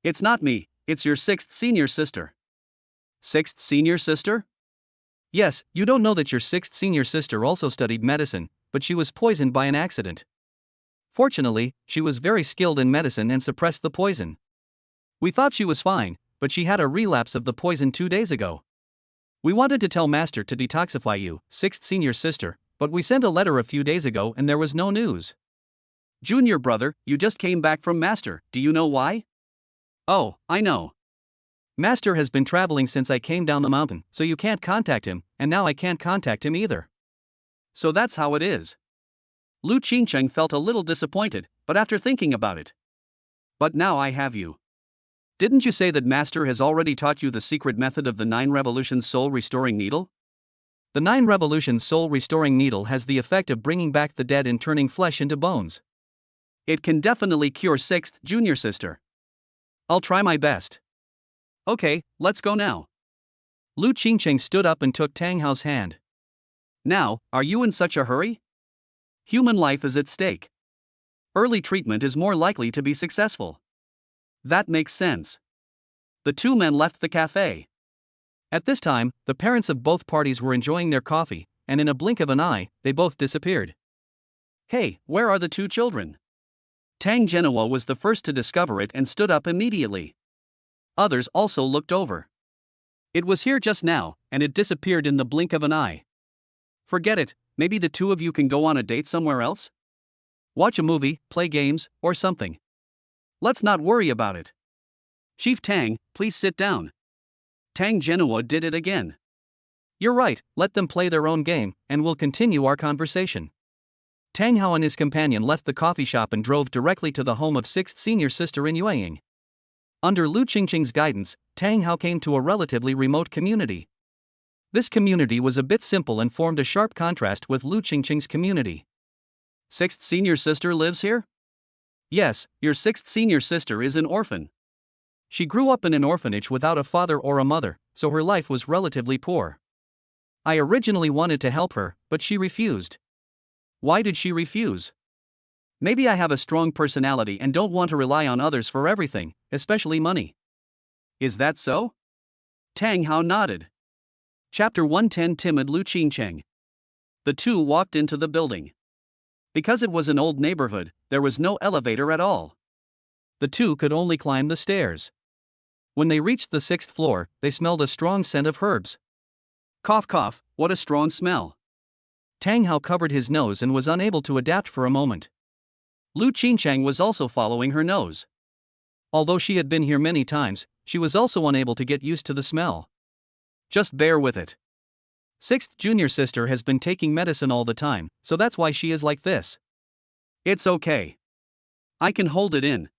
It's not me, it's your 6th senior sister. 6th senior sister? Yes, you don't know that your 6th senior sister also studied medicine, but she was poisoned by an accident. Fortunately, she was very skilled in medicine and suppressed the poison. We thought she was fine, but she had a relapse of the poison 2 days ago. We wanted to tell Master to detoxify you, 6th senior sister, but we sent a letter a few days ago and there was no news. Junior brother, you just came back from Master, do you know why? Oh, I know. Master has been traveling since I came down the mountain, so you can't contact him, and now I can't contact him either. So that's how it is. Lu Qingcheng felt a little disappointed, but after thinking about it. But now I have you. Didn't you say that Master has already taught you the secret method of the 9 revolutions soul restoring needle? The 9 revolutions soul restoring needle has the effect of bringing back the dead and turning flesh into bones. It can definitely cure 6th junior sister. I'll try my best. Okay, let's go now. Lu Qingcheng stood up and took Tang Hao's hand. Now, are you in such a hurry? Human life is at stake. Early treatment is more likely to be successful. That makes sense. The two men left the cafe. At this time, the parents of both parties were enjoying their coffee, and in a blink of an eye, they both disappeared. Hey, where are the two children? Tang Genoa was the first to discover it and stood up immediately. Others also looked over. It was here just now, and it disappeared in the blink of an eye. Forget it, maybe the two of you can go on a date somewhere else? Watch a movie, play games, or something. Let's not worry about it. Chief Tang, please sit down. Tang Genua did it again. You're right, let them play their own game, and we'll continue our conversation. Tang Hao and his companion left the coffee shop and drove directly to the home of 6th senior sister in Yueying. Under Lu Qingqing's guidance, Tang Hao came to a relatively remote community. This community was a bit simple and formed a sharp contrast with Lu Qingqing's community. 6th senior sister lives here? Yes, your 6th senior sister is an orphan. She grew up in an orphanage without a father or a mother, so her life was relatively poor. I originally wanted to help her, but she refused. Why did she refuse? Maybe I have a strong personality and don't want to rely on others for everything, especially money. Is that so? Tang Hao nodded. Chapter 110 Timid Lu Qingcheng. The two walked into the building. Because it was an old neighborhood, there was no elevator at all. The two could only climb the stairs. When they reached the 6th floor, they smelled a strong scent of herbs. Cough cough, what a strong smell. Tang Hao covered his nose and was unable to adapt for a moment. Lu Qingcheng was also following her nose. Although she had been here many times, she was also unable to get used to the smell. Just bear with it. 6th junior sister has been taking medicine all the time, so that's why she is like this. It's okay. I can hold it in.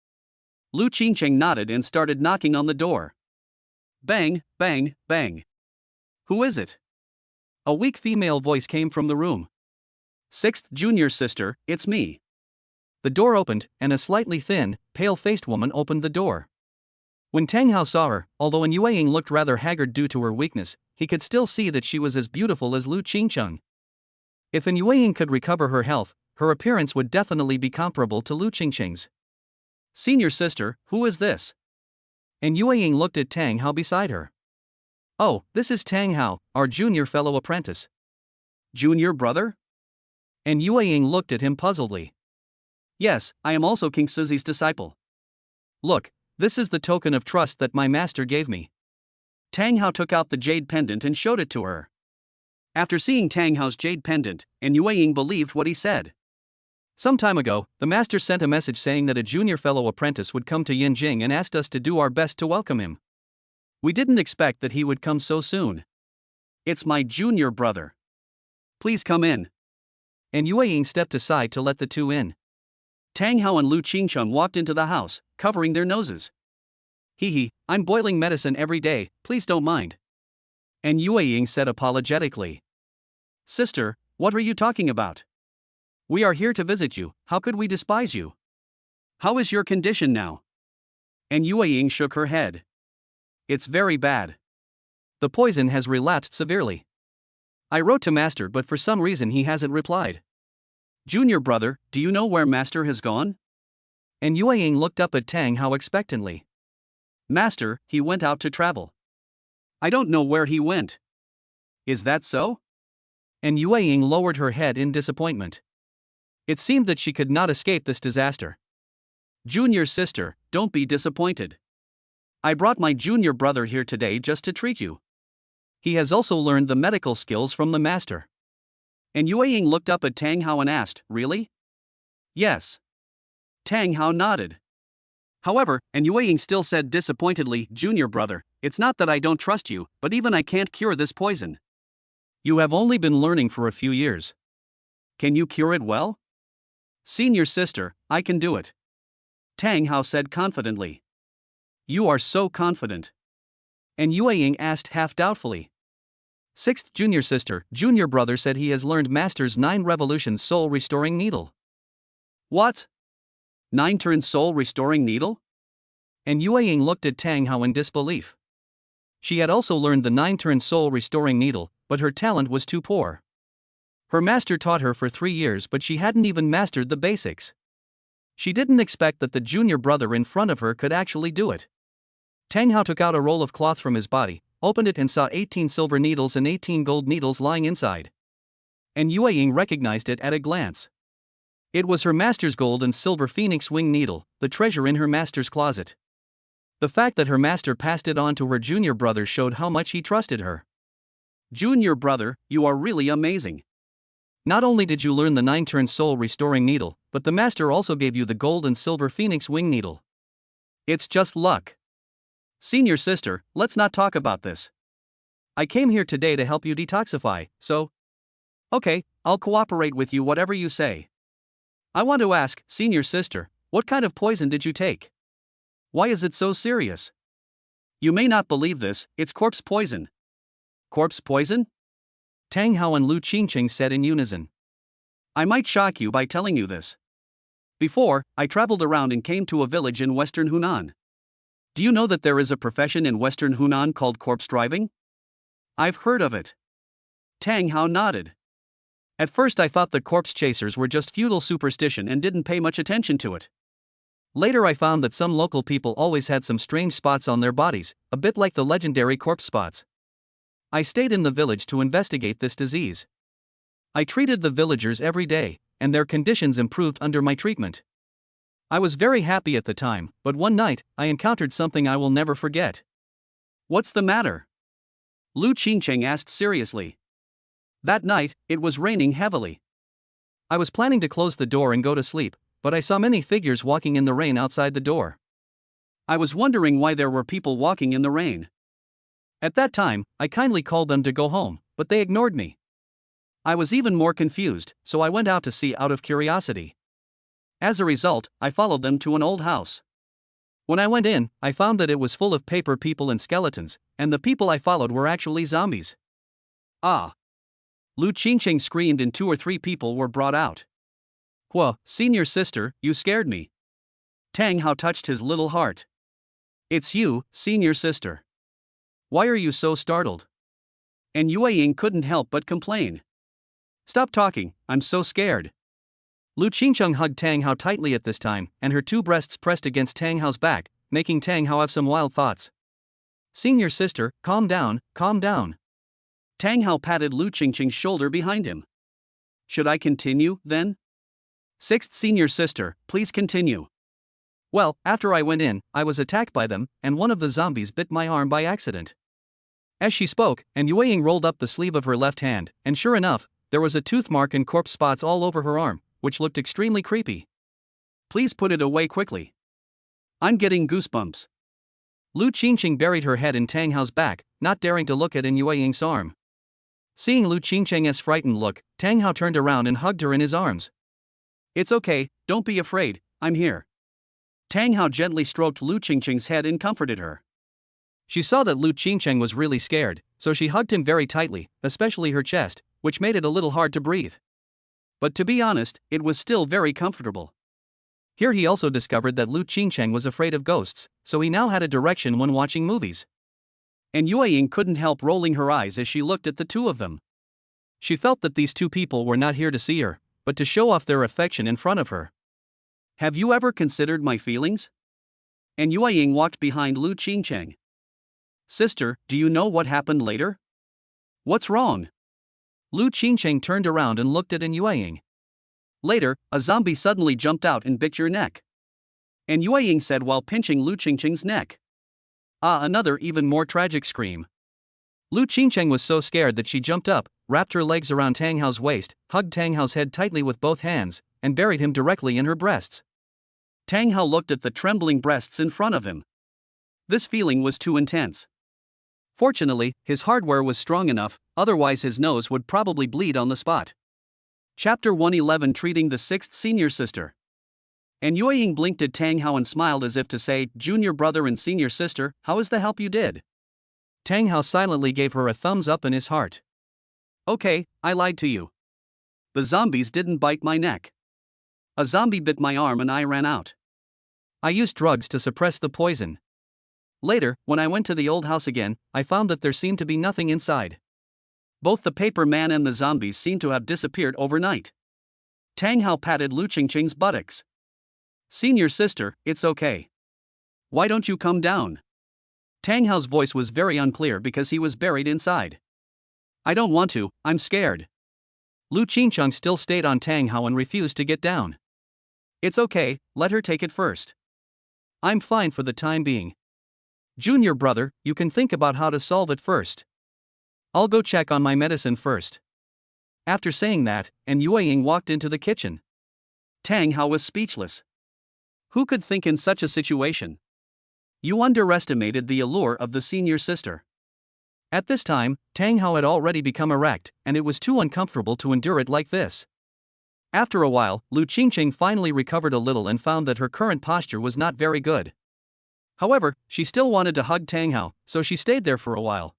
Lu Qingcheng nodded and started knocking on the door. Bang, bang, bang. Who is it? A weak female voice came from the room. 6th junior sister, it's me. The door opened, and a slightly thin, pale-faced woman opened the door. When Tang Hao saw her, although An Yueying looked rather haggard due to her weakness, he could still see that she was as beautiful as Lu Qingcheng. If An Yueying could recover her health, her appearance would definitely be comparable to Lu Qingqing's. Senior sister, who is this? An Yueying looked at Tang Hao beside her. Oh, this is Tang Hao, our junior fellow apprentice. Junior brother? An Yueying looked at him puzzledly. Yes, I am also King Suzi's disciple. Look, this is the token of trust that my master gave me. Tang Hao took out the jade pendant and showed it to her. After seeing Tang Hao's jade pendant, An Yueying believed what he said. Some time ago, the master sent a message saying that a junior fellow apprentice would come to Yinjing and asked us to do our best to welcome him. We didn't expect that he would come so soon. It's my junior brother. Please come in. An Yueying stepped aside to let the two in. Tang Hao and Lu Qingcheng walked into the house, covering their noses. Hee, I'm boiling medicine every day, please don't mind. An Yueying said apologetically. Sister, what are you talking about? We are here to visit you, how could we despise you? How is your condition now? An Yueying shook her head. It's very bad. The poison has relapsed severely. I wrote to Master but for some reason he hasn't replied. Junior brother, do you know where Master has gone? An Yueying looked up at Tang Hao expectantly. Master, he went out to travel. I don't know where he went. Is that so? An Yueying lowered her head in disappointment. It seemed that she could not escape this disaster. Junior sister, don't be disappointed. I brought my junior brother here today just to treat you. He has also learned the medical skills from the master. An Yueying looked up at Tang Hao and asked, really? Yes. Tang Hao nodded. However, An Yueying still said disappointedly, Junior brother, it's not that I don't trust you, but even I can't cure this poison. You have only been learning for a few years. Can you cure it well? Senior sister, I can do it. Tang Hao said confidently. You are so confident. An Yueying asked half doubtfully. 6th junior sister, junior brother said he has learned Master's 9 revolutions soul restoring needle. What? 9 turns soul restoring needle? An Yueying looked at Tang Hao in disbelief. She had also learned the 9 turn soul restoring needle, but her talent was too poor. Her master taught her for 3 years but she hadn't even mastered the basics. She didn't expect that the junior brother in front of her could actually do it. Tang Hao took out a roll of cloth from his body, opened it and saw 18 silver needles and 18 gold needles lying inside. An Yueying recognized it at a glance. It was her master's gold and silver phoenix wing needle, the treasure in her master's closet. The fact that her master passed it on to her junior brother showed how much he trusted her. Junior brother, you are really amazing. Not only did you learn the 9 turn soul restoring needle, but the master also gave you the gold and silver phoenix wing needle. It's just luck. Senior sister, let's not talk about this. I came here today to help you detoxify, so. Okay, I'll cooperate with you whatever you say. I want to ask, senior sister, what kind of poison did you take? Why is it so serious? You may not believe this, it's corpse poison. Corpse poison? Tang Hao and Lu Qingqing said in unison. I might shock you by telling you this. Before, I traveled around and came to a village in western Hunan. Do you know that there is a profession in western Hunan called corpse driving? I've heard of it. Tang Hao nodded. At first I thought the corpse chasers were just feudal superstition and didn't pay much attention to it. Later I found that some local people always had some strange spots on their bodies, a bit like the legendary corpse spots. I stayed in the village to investigate this disease. I treated the villagers every day, and their conditions improved under my treatment. I was very happy at the time, but one night, I encountered something I will never forget. What's the matter? Lu Qingqing asked seriously. That night, it was raining heavily. I was planning to close the door and go to sleep, but I saw many figures walking in the rain outside the door. I was wondering why there were people walking in the rain. At that time, I kindly called them to go home, but they ignored me. I was even more confused, so I went out to see out of curiosity. As a result, I followed them to an old house. When I went in, I found that it was full of paper people and skeletons, and the people I followed were actually zombies. Ah! Lu Qingqing screamed and 2 or 3 people were brought out. Whoa, senior sister, you scared me. Tang Hao touched his little heart. It's you, senior sister. Why are you so startled? And Yue Ying couldn't help but complain. Stop talking, I'm so scared. Lu Qingqing hugged Tang Hao tightly at this time, and her 2 breasts pressed against Tang Hao's back, making Tang Hao have some wild thoughts. Senior sister, calm down, calm down. Tang Hao patted Lu Qingqing's shoulder behind him. Should I continue, then? 6th senior sister, please continue. Well, after I went in, I was attacked by them, and one of the zombies bit my arm by accident. As she spoke, and Yue Ying rolled up the sleeve of her left hand, and sure enough, there was a tooth mark and corpse spots all over her arm, which looked extremely creepy. Please put it away quickly. I'm getting goosebumps. Lu Qingqing buried her head in Tang Hao's back, not daring to look at Yue Ying's arm. Seeing Lu Qingqing's frightened look, Tang Hao turned around and hugged her in his arms. It's okay, don't be afraid, I'm here. Tang Hao gently stroked Lu Qingqing's head and comforted her. She saw that Lu Qingqing was really scared, so she hugged him very tightly, especially her chest, which made it a little hard to breathe. But to be honest, it was still very comfortable. Here he also discovered that Lu Qingqing was afraid of ghosts, so he now had a direction when watching movies. And Yue Ying couldn't help rolling her eyes as she looked at the 2 of them. She felt that these 2 people were not here to see her, but to show off their affection in front of her. Have you ever considered my feelings? And Yue Ying walked behind Lu Qingqing. Sister, do you know what happened later? What's wrong? Lu Qingqing turned around and looked at Yue Ying. Later, a zombie suddenly jumped out and bit your neck. And Yue Ying said while pinching Lu Qingqing's neck. Ah, another even more tragic scream. Lu Qingqing was so scared that she jumped up, wrapped her legs around Tang Hao's waist, hugged Tang Hao's head tightly with both hands, and buried him directly in her breasts. Tang Hao looked at the trembling breasts in front of him. This feeling was too intense. Fortunately, his hardware was strong enough, otherwise his nose would probably bleed on the spot. Chapter 111, Treating the 6th senior sister. And Yue Ying blinked at Tang Hao and smiled as if to say, Junior brother and senior sister, how is the help you did? Tang Hao silently gave her a thumbs up in his heart. Okay, I lied to you. The zombies didn't bite my neck. A zombie bit my arm and I ran out. I used drugs to suppress the poison. Later, when I went to the old house again, I found that there seemed to be nothing inside. Both the paper man and the zombies seemed to have disappeared overnight. Tang Hao patted Lu Qingqing's buttocks. Senior sister, it's okay. Why don't you come down? Tang Hao's voice was very unclear because he was buried inside. I don't want to, I'm scared. Lu Qingqing still stayed on Tang Hao and refused to get down. It's okay, let her take it first. I'm fine for the time being. Junior brother, you can think about how to solve it first. I'll go check on my medicine first. After saying that, and Yue Ying walked into the kitchen. Tang Hao was speechless. Who could think in such a situation? You underestimated the allure of the senior sister. At this time, Tang Hao had already become erect, and it was too uncomfortable to endure it like this. After a while, Lu Qingqing finally recovered a little and found that her current posture was not very good. However, she still wanted to hug Tang Hao, so she stayed there for a while.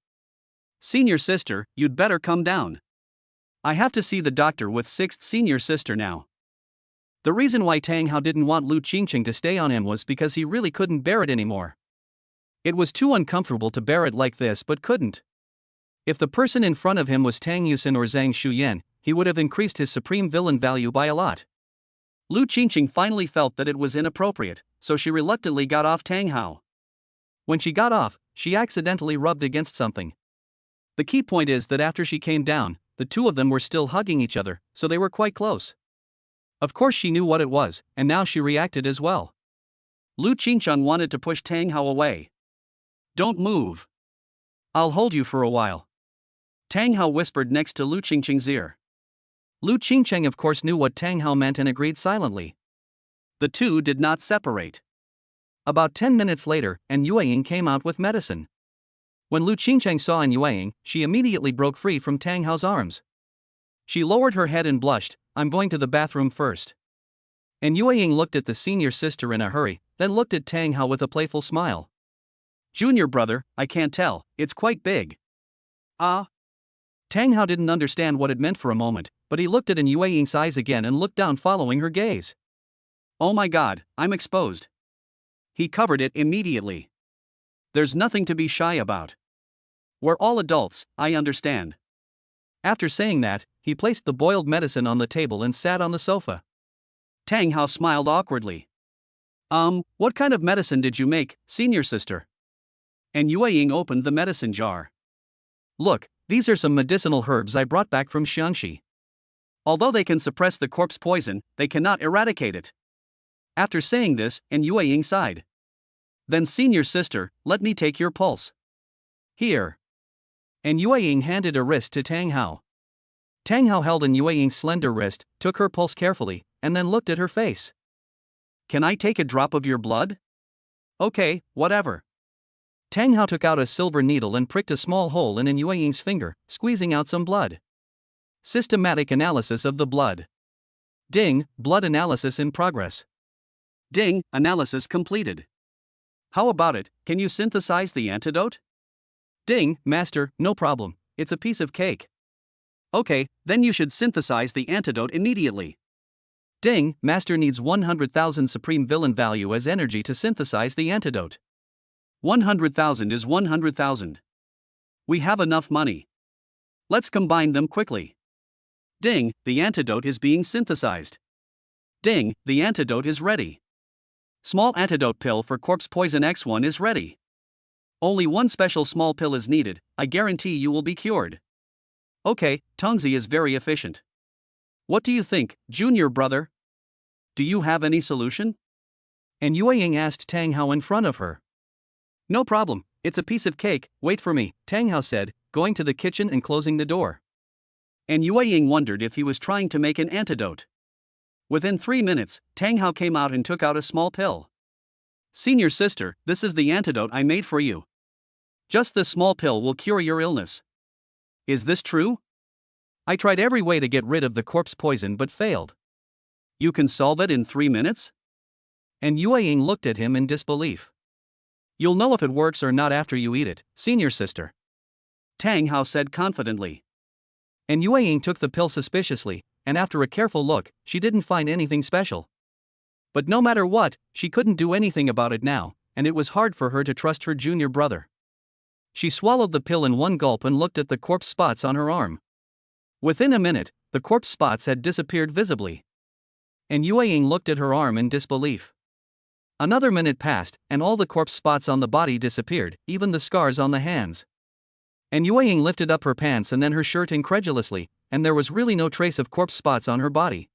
Senior sister, you'd better come down. I have to see the doctor with sixth senior sister now. The reason why Tang Hao didn't want Lu Qingqing to stay on him was because he really couldn't bear it anymore. It was too uncomfortable to bear it like this but couldn't. If the person in front of him was Tang Yusin or Zhang Shuyan, he would have increased his supreme villain value by a lot. Lu Qingqing finally felt that it was inappropriate, so she reluctantly got off Tang Hao. When she got off, she accidentally rubbed against something. The key point is that after she came down, the two of them were still hugging each other, so they were quite close. Of course she knew what it was, and now she reacted as well. Lu Qingqing wanted to push Tang Hao away. Don't move. I'll hold you for a while. Tang Hao whispered next to Lu Qingqing's ear. Lu Qingqing of course knew what Tang Hao meant and agreed silently. The two did not separate. About 10 minutes later, An Yueying came out with medicine. When Lu Qingqing saw An Yueying, she immediately broke free from Tang Hao's arms. She lowered her head and blushed. I'm going to the bathroom first. An Yueying looked at the senior sister in a hurry, then looked at Tang Hao with a playful smile. Junior brother, I can't tell, it's quite big. Ah? Tang Hao didn't understand what it meant for a moment, but he looked at An Yueying's eyes again and looked down following her gaze. Oh my god, I'm exposed. He covered it immediately. There's nothing to be shy about. We're all adults, I understand. After saying that, he placed the boiled medicine on the table and sat on the sofa. Tang Hao smiled awkwardly. What kind of medicine did you make, senior sister? An Yueying opened the medicine jar. Look, these are some medicinal herbs I brought back from Xiangxi. Although they can suppress the corpse poison, they cannot eradicate it. After saying this, An Yueying sighed. Then senior sister, let me take your pulse. Here. An Yueying handed a wrist to Tang Hao. Tang Hao held An Yueying's slender wrist, took her pulse carefully, and then looked at her face. Can I take a drop of your blood? Okay, whatever. Tang Hao took out a silver needle and pricked a small hole in An Yueying's finger, squeezing out some blood. Systematic analysis of the blood. Ding, blood analysis in progress. Ding, analysis completed. How about it, can you synthesize the antidote? Ding, master, no problem, it's a piece of cake. Okay, then you should synthesize the antidote immediately. Ding, master needs 100,000 supreme villain value as energy to synthesize the antidote. 100,000 is 100,000. We have enough money. Let's combine them quickly. Ding, the antidote is being synthesized. Ding, the antidote is ready. Small antidote pill for corpse poison X1 is ready. Only one special small pill is needed, I guarantee you will be cured. Okay, Tongzi is very efficient. What do you think, junior brother? Do you have any solution? An Yueying asked Tang Hao in front of her. No problem, it's a piece of cake, wait for me, Tang Hao said, going to the kitchen and closing the door. An Yueying wondered if he was trying to make an antidote. Within 3 minutes, Tang Hao came out and took out a small pill. Senior sister, this is the antidote I made for you. Just this small pill will cure your illness. Is this true? I tried every way to get rid of the corpse poison but failed. You can solve it in 3 minutes? An Yueying looked at him in disbelief. You'll know if it works or not after you eat it, senior sister. Tang Hao said confidently. An Yueying took the pill suspiciously, and after a careful look, she didn't find anything special. But no matter what, she couldn't do anything about it now, and it was hard for her to trust her junior brother. She swallowed the pill in one gulp and looked at the corpse spots on her arm. Within a minute, the corpse spots had disappeared visibly. An Yueying looked at her arm in disbelief. Another minute passed, and all the corpse spots on the body disappeared, even the scars on the hands. An Yueying lifted up her pants and then her shirt incredulously, and there was really no trace of corpse spots on her body.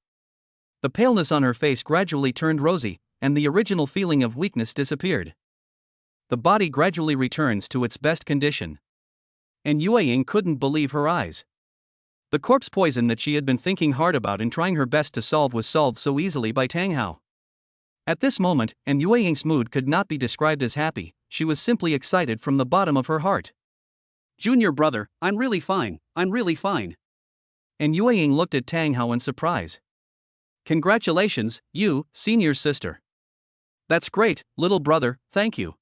The paleness on her face gradually turned rosy, and the original feeling of weakness disappeared. The body gradually returns to its best condition. An Yueying couldn't believe her eyes. The corpse poison that she had been thinking hard about and trying her best to solve was solved so easily by Tang Hao. At this moment, and Yue Ying's mood could not be described as happy, she was simply excited from the bottom of her heart. Junior brother, I'm really fine, I'm really fine. And Yue Ying looked at Tang Hao in surprise. Congratulations, you, senior sister. That's great, little brother, thank you.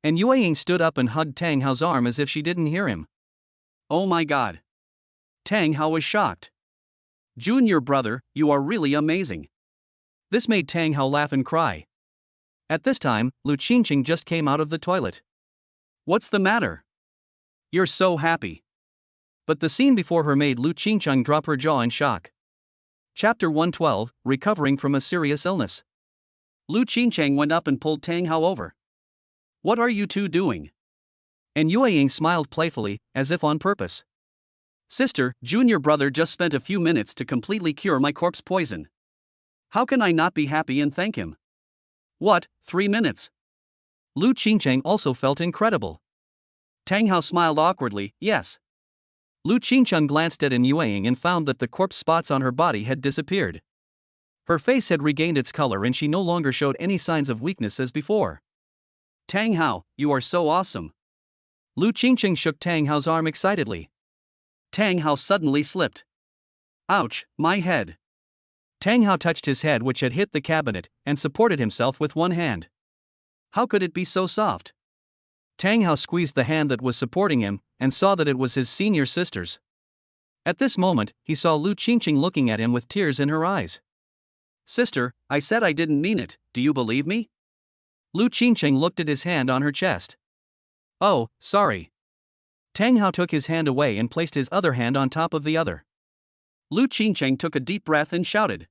And Yue Ying stood up and hugged Tang Hao's arm as if she didn't hear him. Oh my god. Tang Hao was shocked. Junior brother, you are really amazing. This made Tang Hao laugh and cry. At this time, Lu Qingqing just came out of the toilet. What's the matter? You're so happy. But the scene before her made Lu Qingqing drop her jaw in shock. Chapter 112, Recovering from a Serious Illness. Lu Qingqing went up and pulled Tang Hao over. What are you two doing? And Yue Ying smiled playfully, as if on purpose. Sister, junior brother just spent a few minutes to completely cure my corpse poison. How can I not be happy and thank him? What, 3 minutes? Lu Qingqing also felt incredible. Tang Hao smiled awkwardly, yes. Lu Qingqing glanced at Yue Ying and found that the corpse spots on her body had disappeared. Her face had regained its color and she no longer showed any signs of weakness as before. Tang Hao, you are so awesome. Lu Qingqing shook Tang Hao's arm excitedly. Tang Hao suddenly slipped. Ouch, my head. Tang Hao touched his head, which had hit the cabinet, and supported himself with one hand. How could it be so soft? Tang Hao squeezed the hand that was supporting him, and saw that it was his senior sister's. At this moment, he saw Lu Qingqing looking at him with tears in her eyes. Sister, I said I didn't mean it, do you believe me? Lu Qingqing looked at his hand on her chest. Oh, sorry. Tang Hao took his hand away and placed his other hand on top of the other. Lu Qingqing took a deep breath and shouted.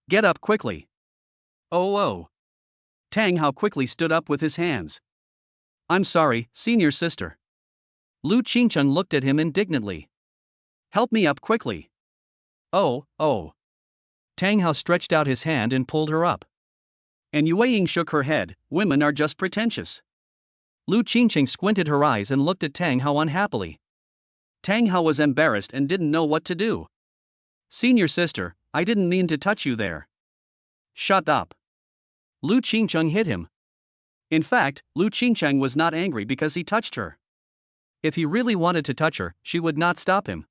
Get up quickly. Oh. Tang Hao quickly stood up with his hands. I'm sorry, senior sister. Lu Qingqing looked at him indignantly. Help me up quickly. Oh. Tang Hao stretched out his hand and pulled her up. And Yue Ying shook her head, women are just pretentious. Lu Qingqing squinted her eyes and looked at Tang Hao unhappily. Tang Hao was embarrassed and didn't know what to do. Senior sister, I didn't mean to touch you there. Shut up. Lu Qingqing hit him. In fact, Lu Qingqing was not angry because he touched her. If he really wanted to touch her, she would not stop him.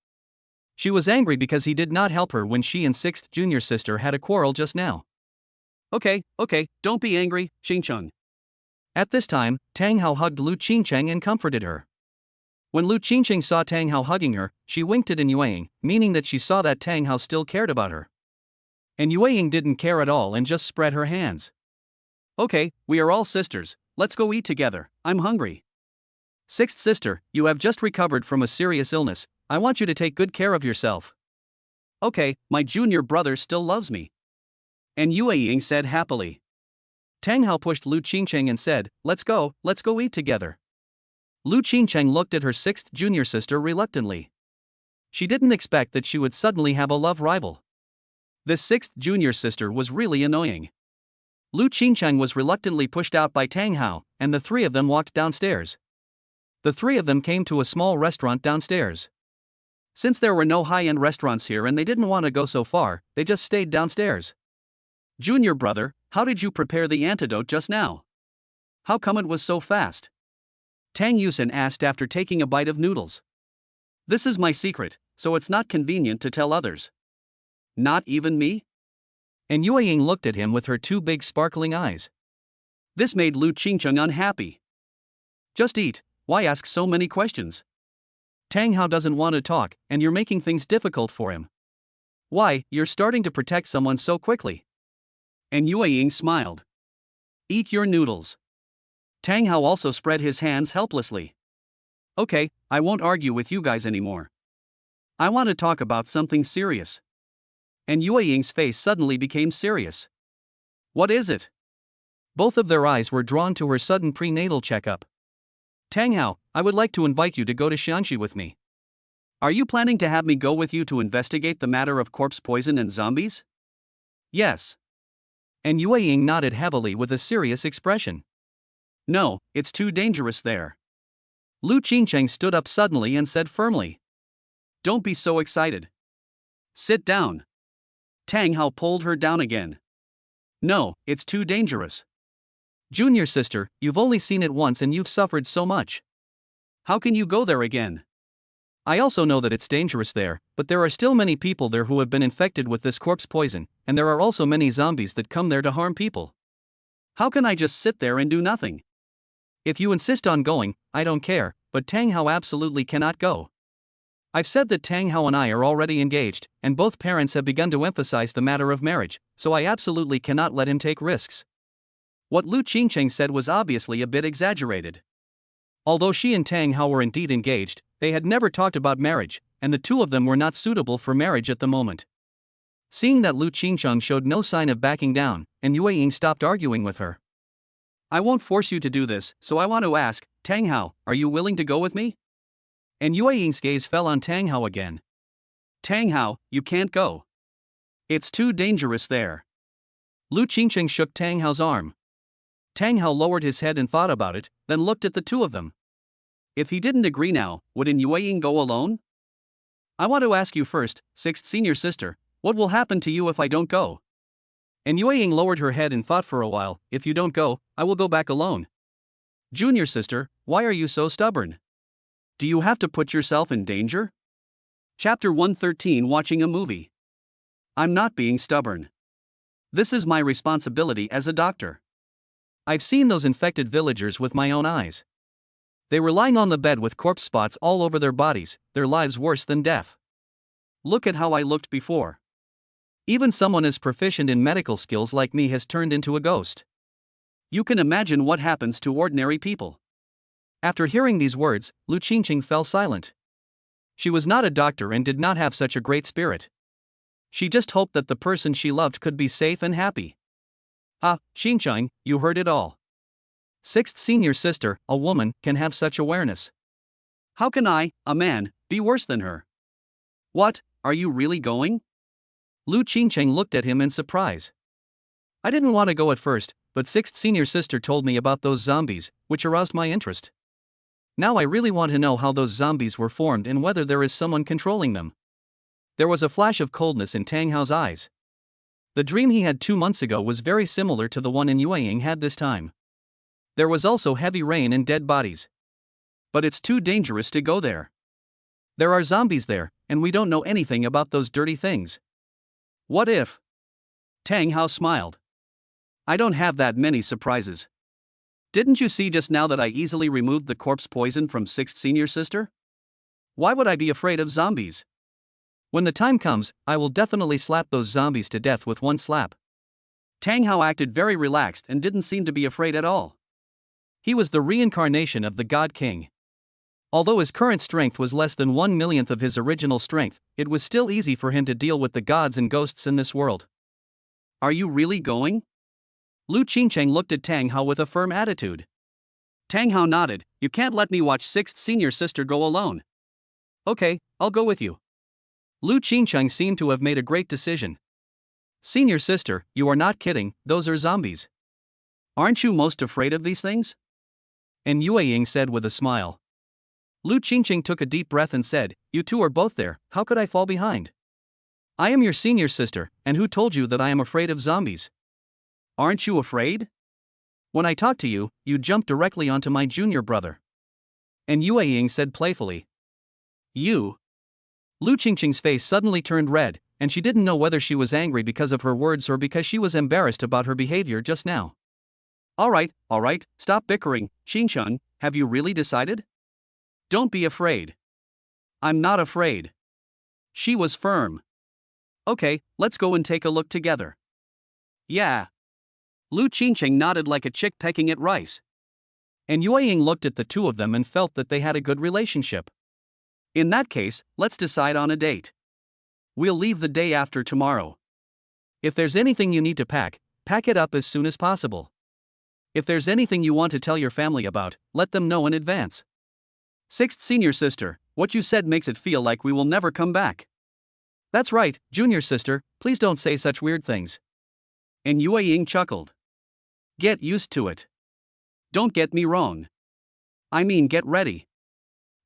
She was angry because he did not help her when she and sixth junior sister had a quarrel just now. Okay, don't be angry, Qingqing. At this time, Tang Hao hugged Lu Qingqing and comforted her. When Lu Qingqing saw Tang Hao hugging her, she winked at Yue Ying, meaning that she saw that Tang Hao still cared about her. And Yue Ying didn't care at all and just spread her hands. Okay, we are all sisters, let's go eat together, I'm hungry. Sixth sister, you have just recovered from a serious illness, I want you to take good care of yourself. Okay, my junior brother still loves me. And Yue Ying said happily. Tang Hao pushed Lu Qingqing and said, let's go eat together. Lu Qingqing looked at her sixth junior sister reluctantly. She didn't expect that she would suddenly have a love rival. This sixth junior sister was really annoying. Lu Qingqing was reluctantly pushed out by Tang Hao, and the three of them walked downstairs. The three of them came to a small restaurant downstairs. Since there were no high-end restaurants here and they didn't want to go so far, they just stayed downstairs. Junior brother, how did you prepare the antidote just now? How come it was so fast? Tang Yusen asked after taking a bite of noodles. This is my secret, so it's not convenient to tell others. Not even me? And Yue Ying looked at him with her two big sparkling eyes. This made Lu Qingqing unhappy. Just eat, why ask so many questions? Tang Hao doesn't want to talk, and you're making things difficult for him. Why, you're starting to protect someone so quickly. And Yue Ying smiled. Eat your noodles. Tang Hao also spread his hands helplessly. Okay, I won't argue with you guys anymore. I want to talk about something serious. And Yue Ying's face suddenly became serious. What is it? Both of their eyes were drawn to her sudden prenatal checkup. Tang Hao, I would like to invite you to go to Xianxi with me. Are you planning to have me go with you to investigate the matter of corpse poison and zombies? Yes. And Yue Ying nodded heavily with a serious expression. No, it's too dangerous there. Lu Qingqing stood up suddenly and said firmly. Don't be so excited. Sit down. Tang Hao pulled her down again. No, it's too dangerous. Junior sister, you've only seen it once and you've suffered so much. How can you go there again? I also know that it's dangerous there, but there are still many people there who have been infected with this corpse poison, and there are also many zombies that come there to harm people. How can I just sit there and do nothing? If you insist on going, I don't care, but Tang Hao absolutely cannot go. I've said that Tang Hao and I are already engaged, and both parents have begun to emphasize the matter of marriage, so I absolutely cannot let him take risks. What Lu Qingcheng said was obviously a bit exaggerated. Although she and Tang Hao were indeed engaged, they had never talked about marriage, and the two of them were not suitable for marriage at the moment. Seeing that Lu Qingcheng showed no sign of backing down, and Yue Ying stopped arguing with her. I won't force you to do this, so I want to ask, Tang Hao, are you willing to go with me? And Yue Ying's gaze fell on Tang Hao again. Tang Hao, you can't go. It's too dangerous there. Lu Qingcheng shook Tang Hao's arm. Tang Hao lowered his head and thought about it, then looked at the two of them. If he didn't agree now, wouldn't Yue Ying go alone? I want to ask you first, sixth senior sister, what will happen to you if I don't go? And Yue Ying lowered her head and thought for a while, if you don't go, I will go back alone. Junior sister, why are you so stubborn? Do you have to put yourself in danger? Chapter 113 Watching a movie. I'm not being stubborn. This is my responsibility as a doctor. I've seen those infected villagers with my own eyes. They were lying on the bed with corpse spots all over their bodies, their lives worse than death. Look at how I looked before. Even someone as proficient in medical skills like me has turned into a ghost. You can imagine what happens to ordinary people. After hearing these words, Lu Qingqing fell silent. She was not a doctor and did not have such a great spirit. She just hoped that the person she loved could be safe and happy. Ah, Qingqing, you heard it all. Sixth senior sister, a woman, can have such awareness. How can I, a man, be worse than her? What, are you really going? Lu Qingqing looked at him in surprise. I didn't want to go at first, but sixth senior sister told me about those zombies, which aroused my interest. Now I really want to know how those zombies were formed and whether there is someone controlling them. There was a flash of coldness in Tang Hao's eyes. The dream he had 2 months ago was very similar to the one Yue Ying had this time. There was also heavy rain and dead bodies. But it's too dangerous to go there. There are zombies there, and we don't know anything about those dirty things. What if? Tang Hao smiled. I don't have that many surprises. Didn't you see just now that I easily removed the corpse poison from sixth senior sister? Why would I be afraid of zombies? When the time comes, I will definitely slap those zombies to death with one slap. Tang Hao acted very relaxed and didn't seem to be afraid at all. He was the reincarnation of the God King. Although his current strength was less than 1/1,000,000th of his original strength, it was still easy for him to deal with the gods and ghosts in this world. Are you really going? Lu Qingcheng looked at Tang Hao with a firm attitude. Tang Hao nodded. You can't let me watch sixth senior sister go alone. Okay, I'll go with you. Lu Qingcheng seemed to have made a great decision. Senior sister, you are not kidding, those are zombies. Aren't you most afraid of these things? And Yue Ying said with a smile. Lu Qingcheng took a deep breath and said, You two are both there, how could I fall behind? I am your senior sister, and who told you that I am afraid of zombies? Aren't you afraid? When I talked to you, you jumped directly onto my junior brother. And Yue Ying said playfully. You? Lu Qingqing's face suddenly turned red, and she didn't know whether she was angry because of her words or because she was embarrassed about her behavior just now. All right, stop bickering, Qingcheng, have you really decided? Don't be afraid. I'm not afraid. She was firm. Okay, let's go and take a look together. Yeah. Lu Qingcheng nodded like a chick pecking at rice. And Yue Ying looked at the two of them and felt that they had a good relationship. In that case, let's decide on a date. We'll leave the day after tomorrow. If there's anything you need to pack it up as soon as possible. If there's anything you want to tell your family about, let them know in advance. Sixth senior sister, what you said makes it feel like we will never come back. That's right, junior sister, please don't say such weird things. And Yue Ying chuckled. Get used to it. Don't get me wrong. I mean, get ready.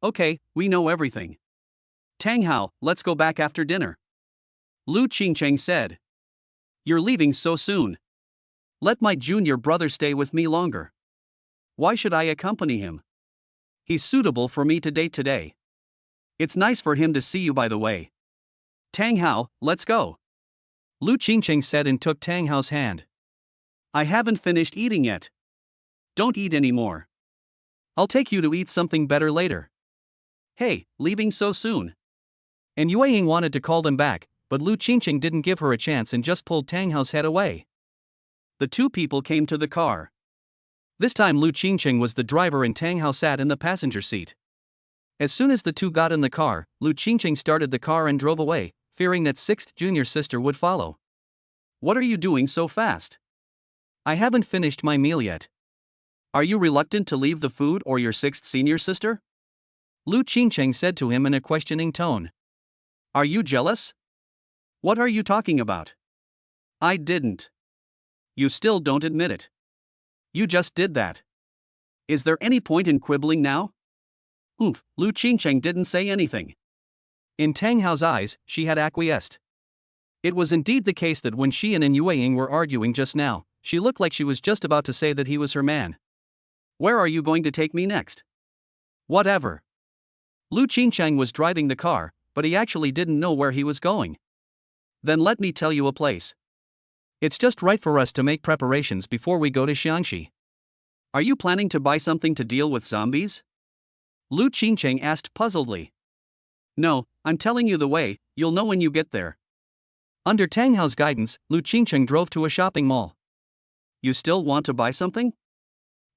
Okay, we know everything. Tang Hao, let's go back after dinner. Lu Qingcheng said. You're leaving so soon. Let my junior brother stay with me longer. Why should I accompany him? He's suitable for me to date today. It's nice for him to see you, by the way. Tang Hao, let's go. Lu Qingcheng said and took Tang Hao's hand. I haven't finished eating yet. Don't eat anymore. I'll take you to eat something better later. Hey, leaving so soon? And Yue Ying wanted to call them back, but Lu Qingcheng didn't give her a chance and just pulled Tang Hao's head away. The two people came to the car. This time Lu Qingcheng was the driver and Tang Hao sat in the passenger seat. As soon as the two got in the car, Lu Qingcheng started the car and drove away, fearing that sixth junior sister would follow. What are you doing so fast? I haven't finished my meal yet. Are you reluctant to leave the food or your sixth senior sister? Lu Qingcheng said to him in a questioning tone. Are you jealous? What are you talking about? I didn't. You still don't admit it. You just did that. Is there any point in quibbling now? Oof, Lu Qingcheng didn't say anything. In Tang Hao's eyes, she had acquiesced. It was indeed the case that when she and Yue Ying were arguing just now, she looked like she was just about to say that he was her man. Where are you going to take me next? Whatever. Lu Qingcheng was driving the car, but he actually didn't know where he was going. Then let me tell you a place. It's just right for us to make preparations before we go to Xiangxi. Are you planning to buy something to deal with zombies? Lu Qingcheng asked puzzledly. No, I'm telling you the way, you'll know when you get there. Under Tang Hao's guidance, Lu Qingcheng drove to a shopping mall. You still want to buy something?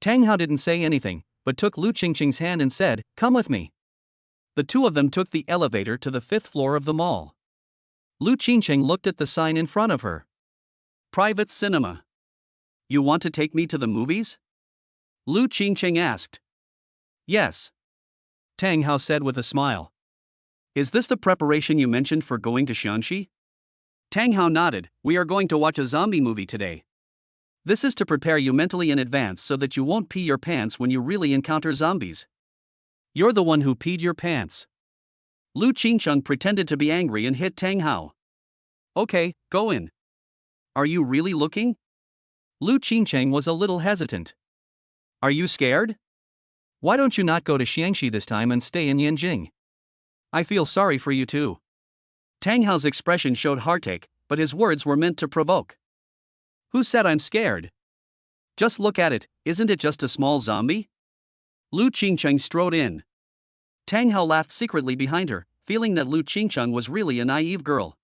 Tang Hao didn't say anything, but took Lu Qingcheng's hand and said, "Come with me." The two of them took the elevator to the 5th floor of the mall. Lu Qingcheng looked at the sign in front of her. Private cinema. You want to take me to the movies? Lu Qingcheng asked. Yes. Tang Hao said with a smile. Is this the preparation you mentioned for going to Xiangxi? Tang Hao nodded. We are going to watch a zombie movie today. This is to prepare you mentally in advance so that you won't pee your pants when you really encounter zombies. You're the one who peed your pants. Lu Qingcheng pretended to be angry and hit Tang Hao. Okay, go in. Are you really looking? Lu Qingcheng was a little hesitant. Are you scared? Why don't you not go to Xiangxi this time and stay in Yanjing? I feel sorry for you too. Tang Hao's expression showed heartache, but his words were meant to provoke. Who said I'm scared? Just look at it, isn't it just a small zombie? Lu Qingcheng strode in. Tang Hao laughed secretly behind her, feeling that Lu Qingcheng was really a naive girl.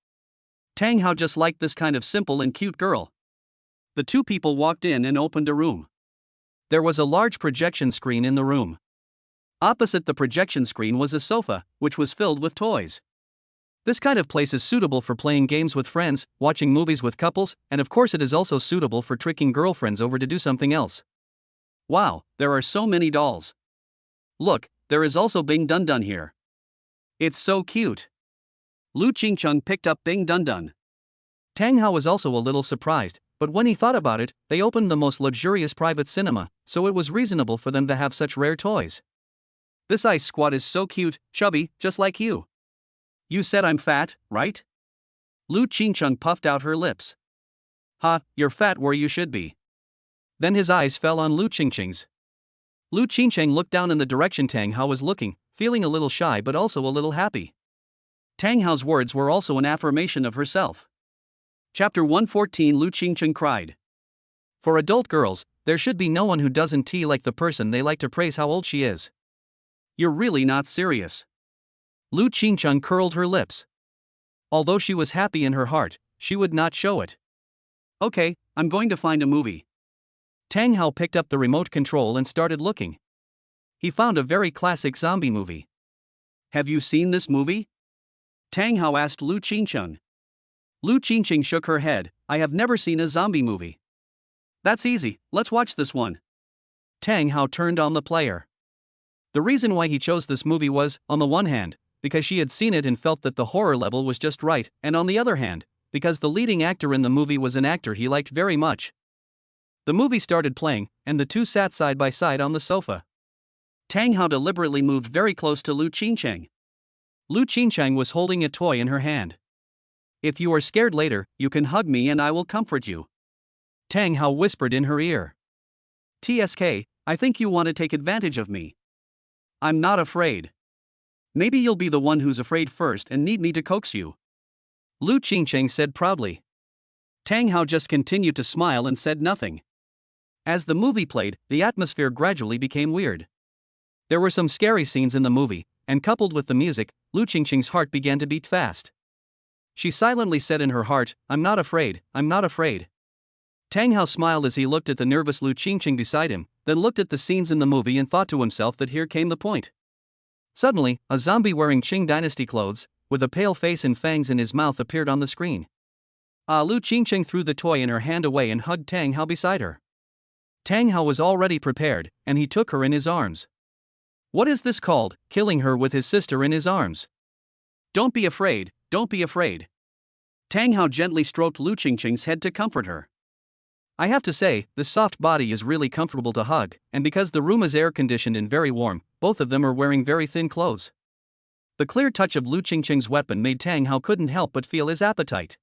Tang Hao just liked this kind of simple and cute girl. The two people walked in and opened a room. There was a large projection screen in the room. Opposite the projection screen was a sofa, which was filled with toys. This kind of place is suitable for playing games with friends, watching movies with couples, and of course it is also suitable for tricking girlfriends over to do something else. Wow, there are so many dolls. Look, there is also Bing Dun Dun here. It's so cute. Lu Qingcheng picked up Bing Dun Dun. Tang Hao was also a little surprised, but when he thought about it, they opened the most luxurious private cinema, so it was reasonable for them to have such rare toys. This ice squad is so cute, chubby, just like you. You said I'm fat, right? Lu Qingcheng puffed out her lips. Ha, you're fat where you should be. Then his eyes fell on Lu Qingcheng's. Lu Qingcheng looked down in the direction Tang Hao was looking, feeling a little shy but also a little happy. Tang Hao's words were also an affirmation of herself. Chapter 114. Lu Qingcheng cried. For adult girls, there should be no one who doesn't tea like the person they like to praise how old she is. You're really not serious. Lu Qingcheng curled her lips. Although she was happy in her heart, she would not show it. Okay, I'm going to find a movie. Tang Hao picked up the remote control and started looking. He found a very classic zombie movie. Have you seen this movie? Tang Hao asked Lu Qingcheng. Lu Qingcheng shook her head. I have never seen a zombie movie. That's easy, let's watch this one. Tang Hao turned on the player. The reason why he chose this movie was, on the one hand, because she had seen it and felt that the horror level was just right, and on the other hand, because the leading actor in the movie was an actor he liked very much. The movie started playing, and the two sat side by side on the sofa. Tang Hao deliberately moved very close to Lu Qingcheng. Lu Qingchang was holding a toy in her hand. If you are scared later, you can hug me and I will comfort you. Tang Hao whispered in her ear. TSK, I think you want to take advantage of me. I'm not afraid. Maybe you'll be the one who's afraid first and need me to coax you. Lu Qingchang said proudly. Tang Hao just continued to smile and said nothing. As the movie played, the atmosphere gradually became weird. There were some scary scenes in the movie, and coupled with the music, Lu Qingchang's heart began to beat fast. She silently said in her heart, I'm not afraid, I'm not afraid. Tang Hao smiled as he looked at the nervous Lu Qingchang beside him, then looked at the scenes in the movie and thought to himself that here came the point. Suddenly, a zombie wearing Qing dynasty clothes, with a pale face and fangs in his mouth appeared on the screen. Lu Qingchang threw the toy in her hand away and hugged Tang Hao beside her. Tang Hao was already prepared, and he took her in his arms. What is this called, killing her with his sister in his arms? Don't be afraid, don't be afraid. Tang Hao gently stroked Lu Qingchang's head to comfort her. I have to say, this soft body is really comfortable to hug, and because the room is air-conditioned and very warm, both of them are wearing very thin clothes. The clear touch of Lu Qingchang's weapon made Tang Hao couldn't help but feel his appetite.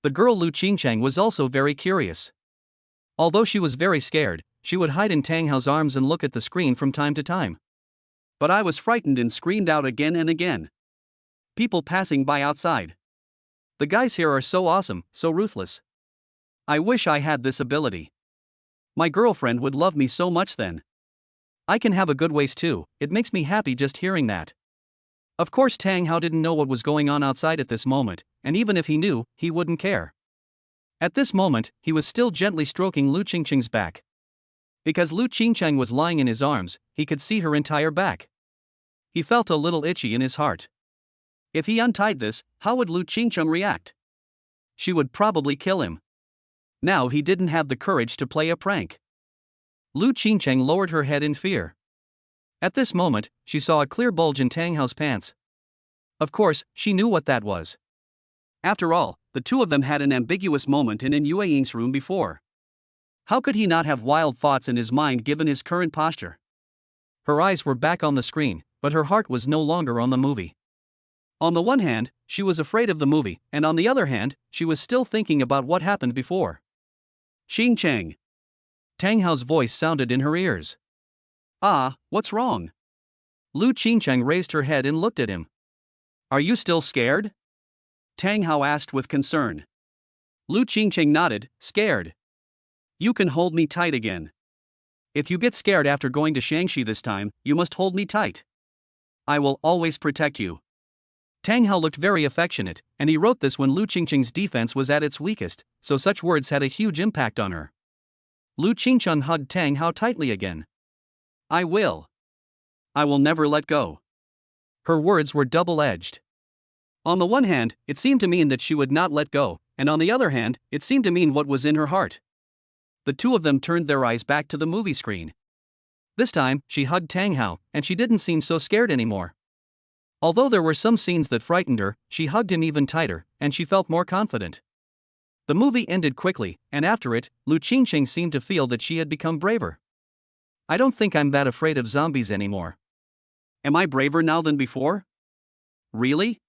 The girl Lu Qingchang was also very curious. Although she was very scared, she would hide in Tang Hao's arms and look at the screen from time to time. But I was frightened and screamed out again and again. People passing by outside. The guys here are so awesome, so ruthless. I wish I had this ability. My girlfriend would love me so much then. I can have a good waist too, it makes me happy just hearing that. Of course Tang Hao didn't know what was going on outside at this moment, and even if he knew, he wouldn't care. At this moment, he was still gently stroking Lu Qingchang's back. Because Lu Qingchang was lying in his arms, he could see her entire back. He felt a little itchy in his heart. If he untied this, how would Lu Qingchang react? She would probably kill him. Now he didn't have the courage to play a prank. Lu Qingchang lowered her head in fear. At this moment, she saw a clear bulge in Tang Hao's pants. Of course, she knew what that was. After all, the two of them had an ambiguous moment in Yue Ying's room before. How could he not have wild thoughts in his mind given his current posture? Her eyes were back on the screen, but her heart was no longer on the movie. On the one hand, she was afraid of the movie, and on the other hand, she was still thinking about what happened before. Qingchang. Tang Hao's voice sounded in her ears. What's wrong? Lu Qingchang raised her head and looked at him. Are you still scared? Tang Hao asked with concern. Lu Qingchang nodded, scared. You can hold me tight again. If you get scared after going to Shangxi this time, you must hold me tight. I will always protect you. Tang Hao looked very affectionate, and he wrote this when Lu Qingchang's defense was at its weakest, so such words had a huge impact on her. Lu Qingchang hugged Tang Hao tightly again. I will. I will never let go. Her words were double-edged. On the one hand, it seemed to mean that she would not let go, and on the other hand, it seemed to mean what was in her heart. The two of them turned their eyes back to the movie screen. This time, she hugged Tang Hao, and she didn't seem so scared anymore. Although there were some scenes that frightened her, she hugged him even tighter, and she felt more confident. The movie ended quickly, and after it, Lu Qingchang seemed to feel that she had become braver. I don't think I'm that afraid of zombies anymore. Am I braver now than before? Really?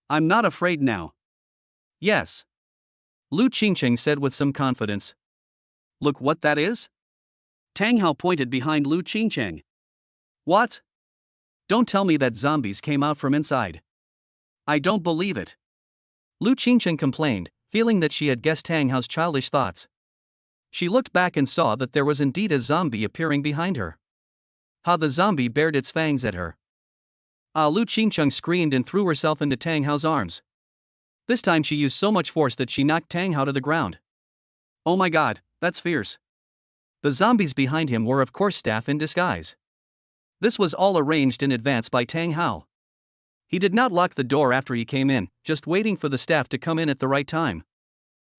I'm not afraid now. Yes. Lu Qingchang said with some confidence. Look what that is? Tang Hao pointed behind Lu Qingchang. What? Don't tell me that zombies came out from inside. I don't believe it. Lu Qingchang complained, feeling that she had guessed Tang Hao's childish thoughts. She looked back and saw that there was indeed a zombie appearing behind her. How the zombie bared its fangs at her. Lu Qingchang screamed and threw herself into Tang Hao's arms. This time she used so much force that she knocked Tang Hao to the ground. Oh my god, that's fierce. The zombies behind him were of course staff in disguise. This was all arranged in advance by Tang Hao. He did not lock the door after he came in, just waiting for the staff to come in at the right time.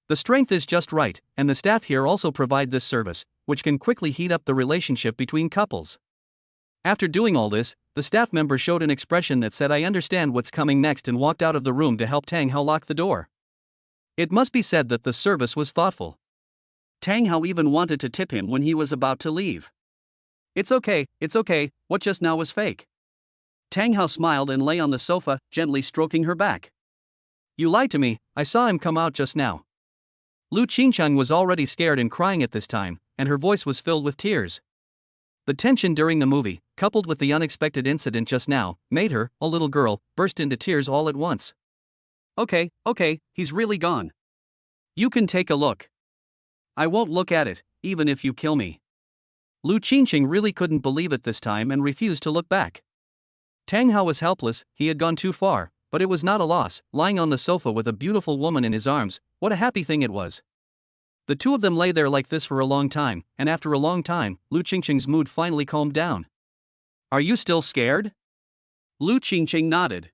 The strength is just right, and the staff here also provide this service, which can quickly heat up the relationship between couples. After doing all this, the staff member showed an expression that said I understand what's coming next and walked out of the room to help Tang Hao lock the door. It must be said that the service was thoughtful. Tang Hao even wanted to tip him when he was about to leave. It's okay, what just now was fake. Tang Hao smiled and lay on the sofa, gently stroking her back. You lied to me, I saw him come out just now. Lu Qingcheng was already scared and crying at this time, and her voice was filled with tears. The tension during the movie, coupled with the unexpected incident just now, made her, a little girl, burst into tears all at once. Okay, he's really gone. You can take a look. I won't look at it, even if you kill me. Lu Qingcheng really couldn't believe it this time and refused to look back. Tang Hao was helpless, he had gone too far, but it was not a loss, lying on the sofa with a beautiful woman in his arms, what a happy thing it was. The two of them lay there like this for a long time, and after a long time, Lu Qingcheng's mood finally calmed down. Are you still scared? Lu Qingcheng nodded.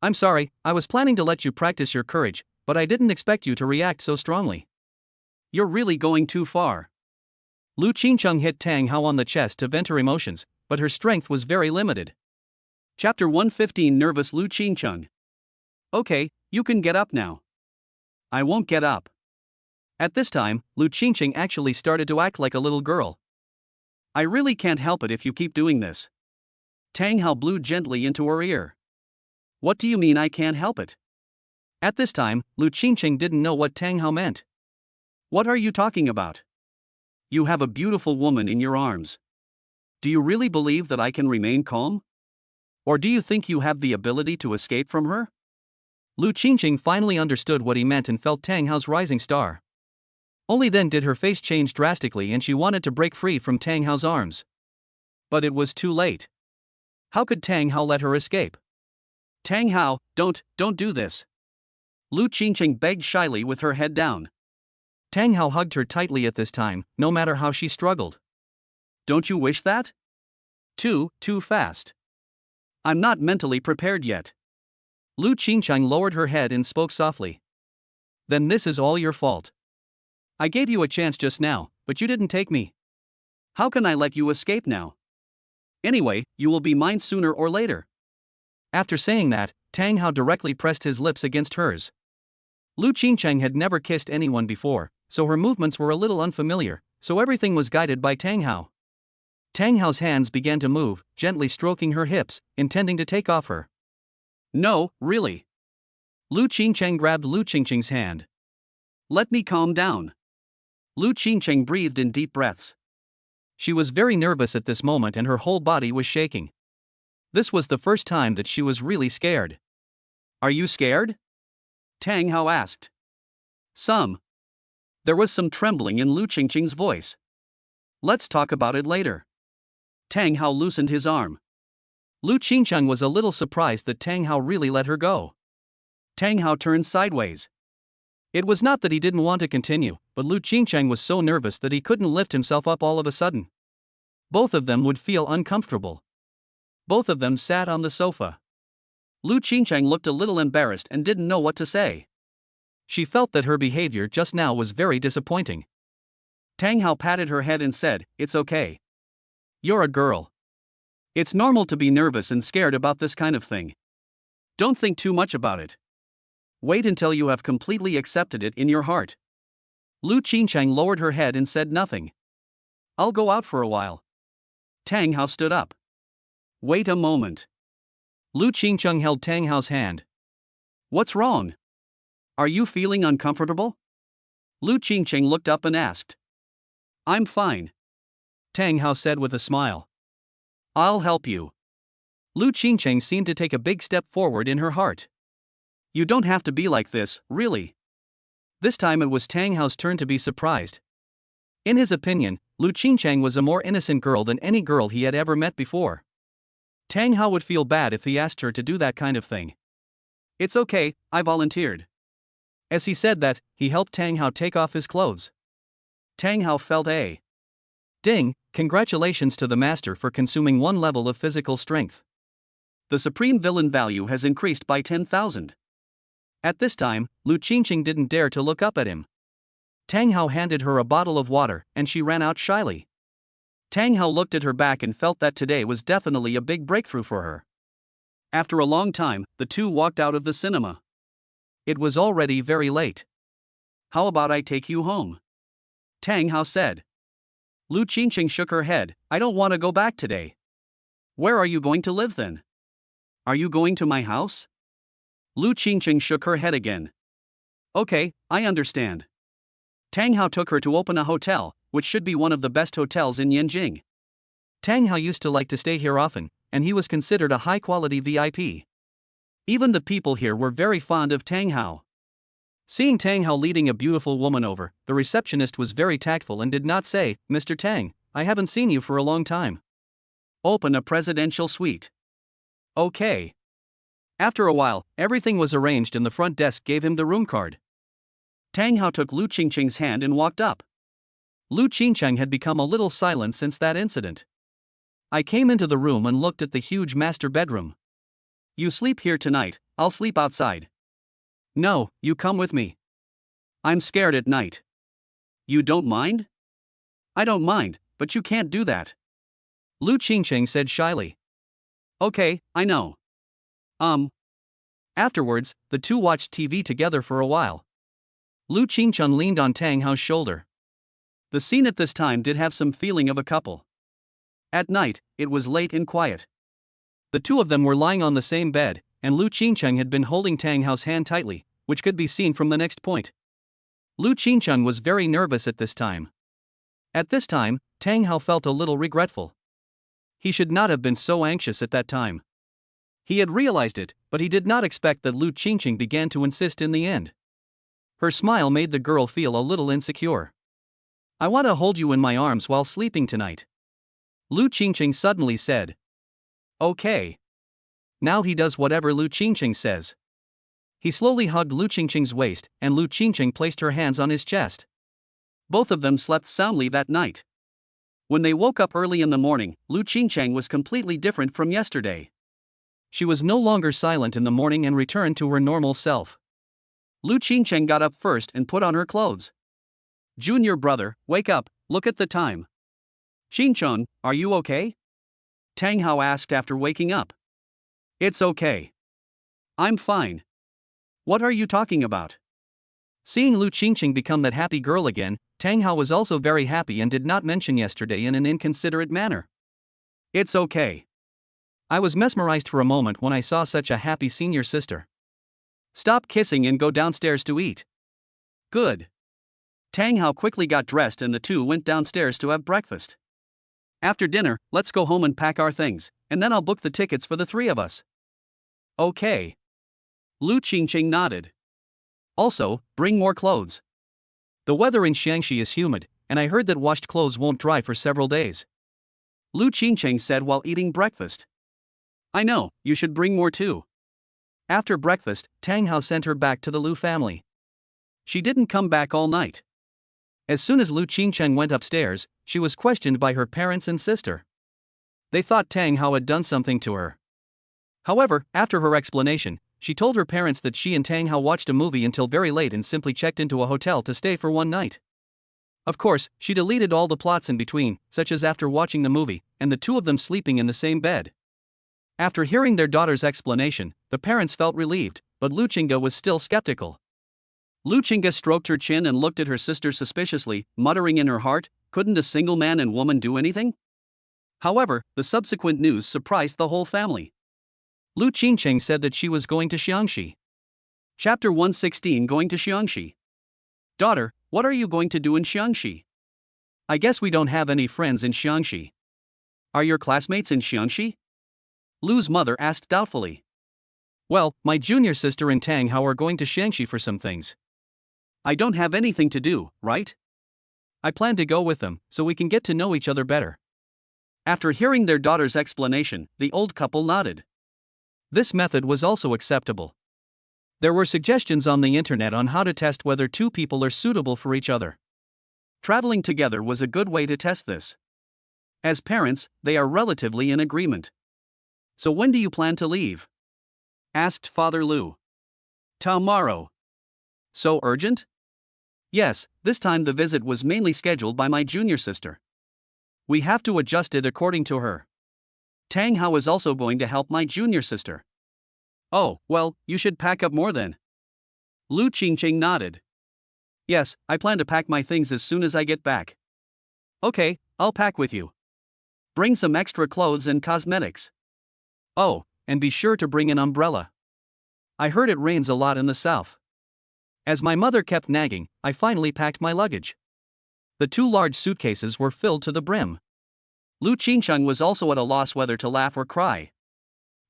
I'm sorry, I was planning to let you practice your courage, but I didn't expect you to react so strongly. You're really going too far. Lu Qingcheng hit Tang Hao on the chest to vent her emotions, but her strength was very limited. Chapter 115 Nervous Lu Qingcheng. Okay, you can get up now. I won't get up. At this time, Lu Qingcheng actually started to act like a little girl. I really can't help it if you keep doing this. Tang Hao blew gently into her ear. What do you mean I can't help it? At this time, Lu Qingcheng didn't know what Tang Hao meant. What are you talking about? You have a beautiful woman in your arms. Do you really believe that I can remain calm? Or do you think you have the ability to escape from her? Lu Qingcheng finally understood what he meant and felt Tang Hao's rising star. Only then did her face change drastically and she wanted to break free from Tang Hao's arms. But it was too late. How could Tang Hao let her escape? Tang Hao, don't do this. Lu Qingcheng begged shyly with her head down. Tang Hao hugged her tightly at this time, no matter how she struggled. Don't you wish that? Too fast. I'm not mentally prepared yet. Lu Qingcheng lowered her head and spoke softly. Then this is all your fault. I gave you a chance just now, but you didn't take me. How can I let you escape now? Anyway, you will be mine sooner or later. After saying that, Tang Hao directly pressed his lips against hers. Lu Qingcheng had never kissed anyone before, so her movements were a little unfamiliar, so everything was guided by Tang Hao. Tang Hao's hands began to move, gently stroking her hips, intending to take off her. No, really. Lu Qingcheng grabbed Lu Qingcheng's hand. Let me calm down. Lu Qingcheng breathed in deep breaths. She was very nervous at this moment and her whole body was shaking. This was the first time that she was really scared. Are you scared? Tang Hao asked. Some. There was some trembling in Lu Qingcheng's voice. Let's talk about it later. Tang Hao loosened his arm. Lu Qingcheng was a little surprised that Tang Hao really let her go. Tang Hao turned sideways. It was not that he didn't want to continue, but Lu Qingcheng was so nervous that he couldn't lift himself up all of a sudden. Both of them would feel uncomfortable. Both of them sat on the sofa. Lu Qingcheng looked a little embarrassed and didn't know what to say. She felt that her behavior just now was very disappointing. Tang Hao patted her head and said, "It's okay. You're a girl. It's normal to be nervous and scared about this kind of thing. Don't think too much about it. Wait until you have completely accepted it in your heart." Lu Qingcheng lowered her head and said nothing. I'll go out for a while. Tang Hao stood up. Wait a moment. Lu Qingcheng held Tang Hao's hand. What's wrong? Are you feeling uncomfortable? Lu Qingcheng looked up and asked. I'm fine. Tang Hao said with a smile. I'll help you. Lu Qingcheng seemed to take a big step forward in her heart. You don't have to be like this, really. This time it was Tang Hao's turn to be surprised. In his opinion, Lu Qingcheng was a more innocent girl than any girl he had ever met before. Tang Hao would feel bad if he asked her to do that kind of thing. It's okay, I volunteered. As he said that, he helped Tang Hao take off his clothes. Tang Hao felt a ding. Congratulations to the master for consuming one level of physical strength. The supreme villain value has increased by 10,000. At this time, Lu Qingcheng didn't dare to look up at him. Tang Hao handed her a bottle of water, and she ran out shyly. Tang Hao looked at her back and felt that today was definitely a big breakthrough for her. After a long time, the two walked out of the cinema. It was already very late. How about I take you home? Tang Hao said. Lu Qingcheng shook her head. I don't want to go back today. Where are you going to live then? Are you going to my house? Lu Qingqing shook her head again. Okay, I understand. Tang Hao took her to open a hotel, which should be one of the best hotels in Yanjing. Tang Hao used to like to stay here often, and he was considered a high-quality VIP. Even the people here were very fond of Tang Hao. Seeing Tang Hao leading a beautiful woman over, the receptionist was very tactful and did not say, "Mr. Tang, I haven't seen you for a long time. Open a presidential suite." Okay. After a while, everything was arranged and the front desk gave him the room card. Tang Hao took Lu Qingqing's hand and walked up. Lu Qingqing had become a little silent since that incident. I came into the room and looked at the huge master bedroom. You sleep here tonight, I'll sleep outside. No, you come with me. I'm scared at night. You don't mind? I don't mind, but you can't do that. Lu Qingqing said shyly. Okay, I know. Afterwards, the two watched TV together for a while. Lu Qingqing leaned on Tang Hao's shoulder. The scene at this time did have some feeling of a couple. At night, it was late and quiet. The two of them were lying on the same bed, and Lu Qingqing had been holding Tang Hao's hand tightly, which could be seen from the next point. Lu Qingqing was very nervous at this time. At this time, Tang Hao felt a little regretful. He should not have been so anxious at that time. He had realized it, but he did not expect that Lu Qingqing began to insist in the end. Her smile made the girl feel a little insecure. I want to hold you in my arms while sleeping tonight. Lu Qingqing suddenly said. Okay. Now he does whatever Lu Qingqing says. He slowly hugged Lu Qingqing's waist, and Lu Qingqing placed her hands on his chest. Both of them slept soundly that night. When they woke up early in the morning, Lu Qingqing was completely different from yesterday. She was no longer silent in the morning and returned to her normal self. Lu Qingqing got up first and put on her clothes. Junior brother, wake up, look at the time. Qingchun, are you okay? Tang Hao asked after waking up. It's okay. I'm fine. What are you talking about? Seeing Lu Qingqing become that happy girl again, Tang Hao was also very happy and did not mention yesterday in an inconsiderate manner. It's okay. I was mesmerized for a moment when I saw such a happy senior sister. Stop kissing and go downstairs to eat. Good. Tang Hao quickly got dressed and the two went downstairs to have breakfast. After dinner, let's go home and pack our things, and then I'll book the tickets for the three of us. Okay. Lu Qingqing nodded. Also, bring more clothes. The weather in Xiangxi is humid, and I heard that washed clothes won't dry for several days. Lu Qingqing said while eating breakfast. I know, you should bring more too. After breakfast, Tang Hao sent her back to the Lu family. She didn't come back all night. As soon as Lu Qingqing went upstairs, she was questioned by her parents and sister. They thought Tang Hao had done something to her. However, after her explanation, she told her parents that she and Tang Hao watched a movie until very late and simply checked into a hotel to stay for one night. Of course, she deleted all the plots in between, such as after watching the movie, and the two of them sleeping in the same bed. After hearing their daughter's explanation, the parents felt relieved, but Lu Qingge was still skeptical. Lu Qingge stroked her chin and looked at her sister suspiciously, muttering in her heart, couldn't a single man and woman do anything? However, the subsequent news surprised the whole family. Lu Qingqing said that she was going to Xiangxi. Chapter 116 Going to Xiangxi. Daughter, what are you going to do in Xiangxi? I guess we don't have any friends in Xiangxi. Are your classmates in Xiangxi? Lu's mother asked doubtfully. Well, my junior sister and Tang Hao are going to Xiangxi for some things. I don't have anything to do, right? I plan to go with them, so we can get to know each other better. After hearing their daughter's explanation, the old couple nodded. This method was also acceptable. There were suggestions on the internet on how to test whether two people are suitable for each other. Traveling together was a good way to test this. As parents, they are relatively in agreement. So when do you plan to leave? Asked Father Lu. Tomorrow. So urgent? Yes, this time the visit was mainly scheduled by my junior sister. We have to adjust it according to her. Tang Hao is also going to help my junior sister. Oh, well, you should pack up more then. Lu Qingqing nodded. Yes, I plan to pack my things as soon as I get back. Okay, I'll pack with you. Bring some extra clothes and cosmetics. Oh, and be sure to bring an umbrella. I heard it rains a lot in the south. As my mother kept nagging, I finally packed my luggage. The 2 large suitcases were filled to the brim. Lu Qingcheng was also at a loss whether to laugh or cry.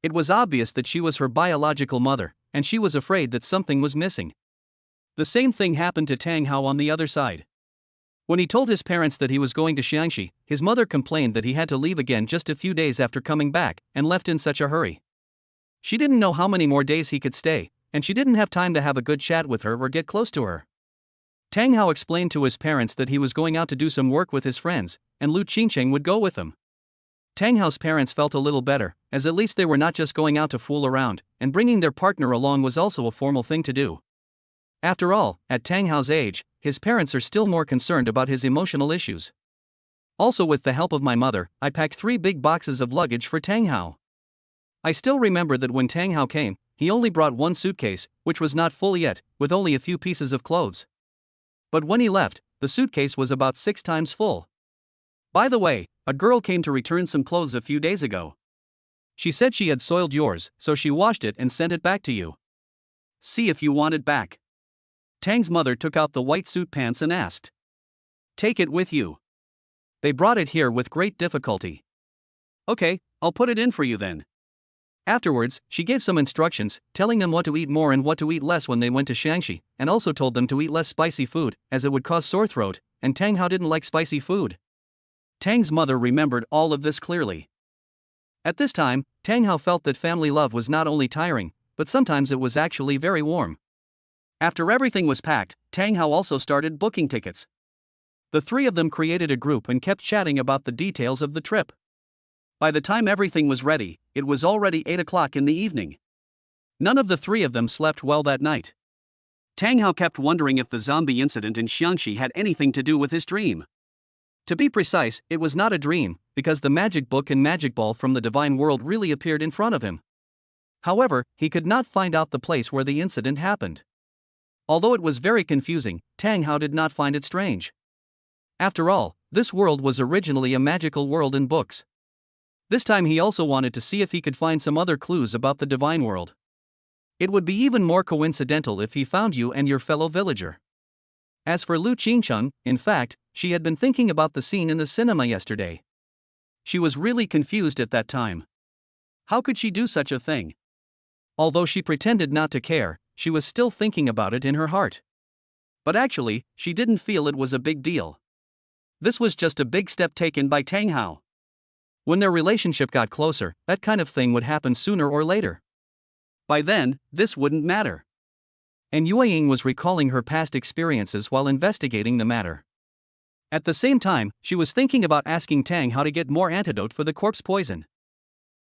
It was obvious that she was her biological mother, and she was afraid that something was missing. The same thing happened to Tang Hao on the other side. When he told his parents that he was going to Xiangxi, his mother complained that he had to leave again just a few days after coming back, and left in such a hurry. She didn't know how many more days he could stay, and she didn't have time to have a good chat with her or get close to her. Tang Hao explained to his parents that he was going out to do some work with his friends, and Lu Qingcheng would go with him. Tang Hao's parents felt a little better, as at least they were not just going out to fool around, and bringing their partner along was also a formal thing to do. After all, at Tang Hao's age, his parents are still more concerned about his emotional issues. Also, with the help of my mother, I packed 3 big boxes of luggage for Tang Hao. I still remember that when Tang Hao came, he only brought 1 suitcase, which was not full yet, with only a few pieces of clothes. But when he left, the suitcase was about 6 times full. By the way, a girl came to return some clothes a few days ago. She said she had soiled yours, so she washed it and sent it back to you. See if you want it back. Tang's mother took out the white suit pants and asked. Take it with you. They brought it here with great difficulty. Okay, I'll put it in for you then. Afterwards, she gave some instructions, telling them what to eat more and what to eat less when they went to Xiangxi, and also told them to eat less spicy food, as it would cause sore throat, and Tang Hao didn't like spicy food. Tang's mother remembered all of this clearly. At this time, Tang Hao felt that family love was not only tiring, but sometimes it was actually very warm. After everything was packed, Tang Hao also started booking tickets. The 3 of them created a group and kept chatting about the details of the trip. By the time everything was ready, it was already 8 o'clock in the evening. None of the 3 of them slept well that night. Tang Hao kept wondering if the zombie incident in Xiangxi had anything to do with his dream. To be precise, it was not a dream, because the magic book and magic ball from the divine world really appeared in front of him. However, he could not find out the place where the incident happened. Although it was very confusing, Tang Hao did not find it strange. After all, this world was originally a magical world in books. This time he also wanted to see if he could find some other clues about the divine world. It would be even more coincidental if he found you and your fellow villager. As for Lu Qingcheng, in fact, she had been thinking about the scene in the cinema yesterday. She was really confused at that time. How could she do such a thing? Although she pretended not to care, she was still thinking about it in her heart. But actually, she didn't feel it was a big deal. This was just a big step taken by Tang Hao. When their relationship got closer, that kind of thing would happen sooner or later. By then, this wouldn't matter. And Yue Ying was recalling her past experiences while investigating the matter. At the same time, she was thinking about asking Tang how to get more antidote for the corpse poison.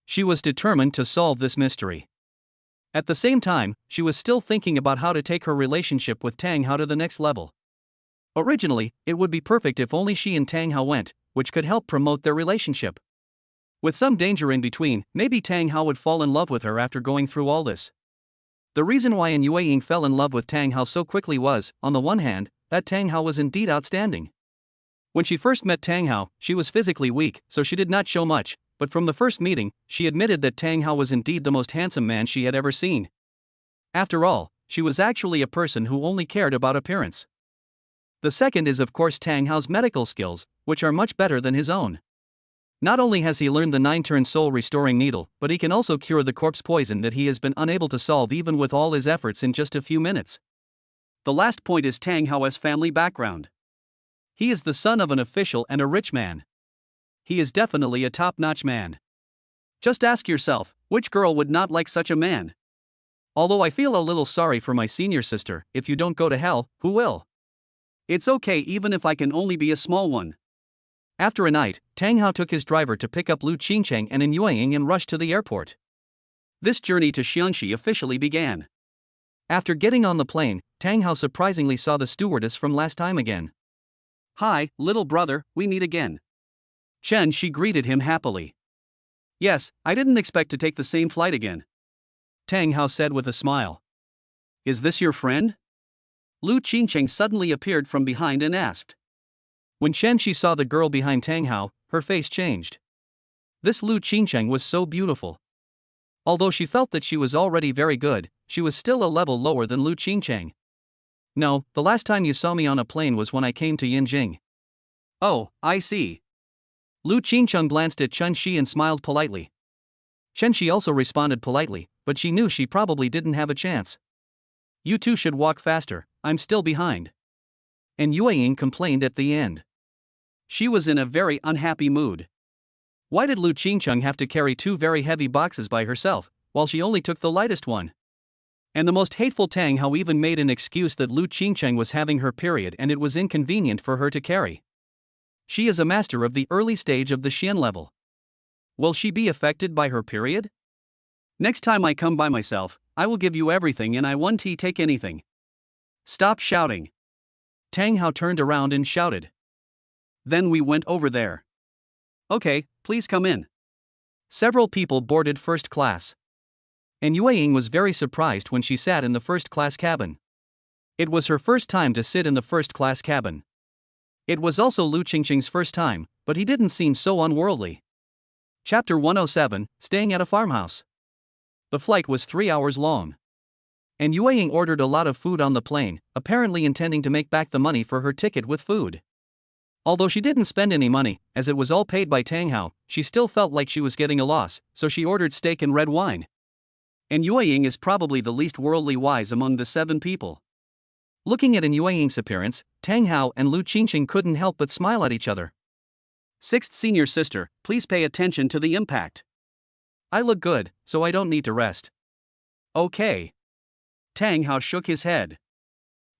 She was determined to solve this mystery. At the same time, she was still thinking about how to take her relationship with Tang Hao to the next level. Originally, it would be perfect if only she and Tang Hao went, which could help promote their relationship. With some danger in between, maybe Tang Hao would fall in love with her after going through all this. The reason why Yue Ying fell in love with Tang Hao so quickly was, on the one hand, that Tang Hao was indeed outstanding. When she first met Tang Hao, she was physically weak, so she did not show much, but from the first meeting, she admitted that Tang Hao was indeed the most handsome man she had ever seen. After all, she was actually a person who only cared about appearance. The second is of course Tang Hao's medical skills, which are much better than his own. Not only has he learned the 9-turn soul restoring needle, but he can also cure the corpse poison that he has been unable to solve even with all his efforts in just a few minutes. The last point is Tang Hao's family background. He is the son of an official and a rich man. He is definitely a top-notch man. Just ask yourself, which girl would not like such a man? Although I feel a little sorry for my senior sister, if you don't go to hell, who will? It's okay even if I can only be a small one. After a night, Tang Hao took his driver to pick up Lu Qingcheng and Yue Ying and rushed to the airport. This journey to Xiangxi officially began. After getting on the plane, Tang Hao surprisingly saw the stewardess from last time again. Hi, little brother, we meet again. Chen, she greeted him happily. Yes, I didn't expect to take the same flight again. Tang Hao said with a smile. Is this your friend? Lu Qingcheng suddenly appeared from behind and asked. When Chen she saw the girl behind Tang Hao, her face changed. This Lu Qingcheng was so beautiful. Although she felt that she was already very good, she was still a level lower than Lu Qingcheng. No, the last time you saw me on a plane was when I came to Yinjing. Oh, I see. Lu Qingcheng glanced at Chen Shi and smiled politely. Chen Shi also responded politely, but she knew she probably didn't have a chance. You two should walk faster, I'm still behind. And Yue Ying complained at the end. She was in a very unhappy mood. Why did Lu Qingcheng have to carry 2 very heavy boxes by herself, while she only took the lightest one? And the most hateful Tang Hao even made an excuse that Lu Qingcheng was having her period and it was inconvenient for her to carry. She is a master of the early stage of the Xian level. Will she be affected by her period? Next time I come by myself, I will give you everything and I won't take anything. Stop shouting. Tang Hao turned around and shouted. Then we went over there. Okay, please come in. Several people boarded first class. And Yue Ying was very surprised when she sat in the first class cabin. It was her first time to sit in the first class cabin. It was also Lu Qingcheng's first time, but he didn't seem so unworldly. Chapter 107, Staying at a Farmhouse. The flight was 3 hours long. And Yue Ying ordered a lot of food on the plane, apparently intending to make back the money for her ticket with food. Although she didn't spend any money, as it was all paid by Tang Hao, she still felt like she was getting a loss, so she ordered steak and red wine. And Yue Ying is probably the least worldly wise among the 7 people. Looking at Yue Ying's appearance, Tang Hao and Lu Qingcheng couldn't help but smile at each other. 6th senior sister, please pay attention to the impact. I look good, so I don't need to rest. Okay. Tang Hao shook his head.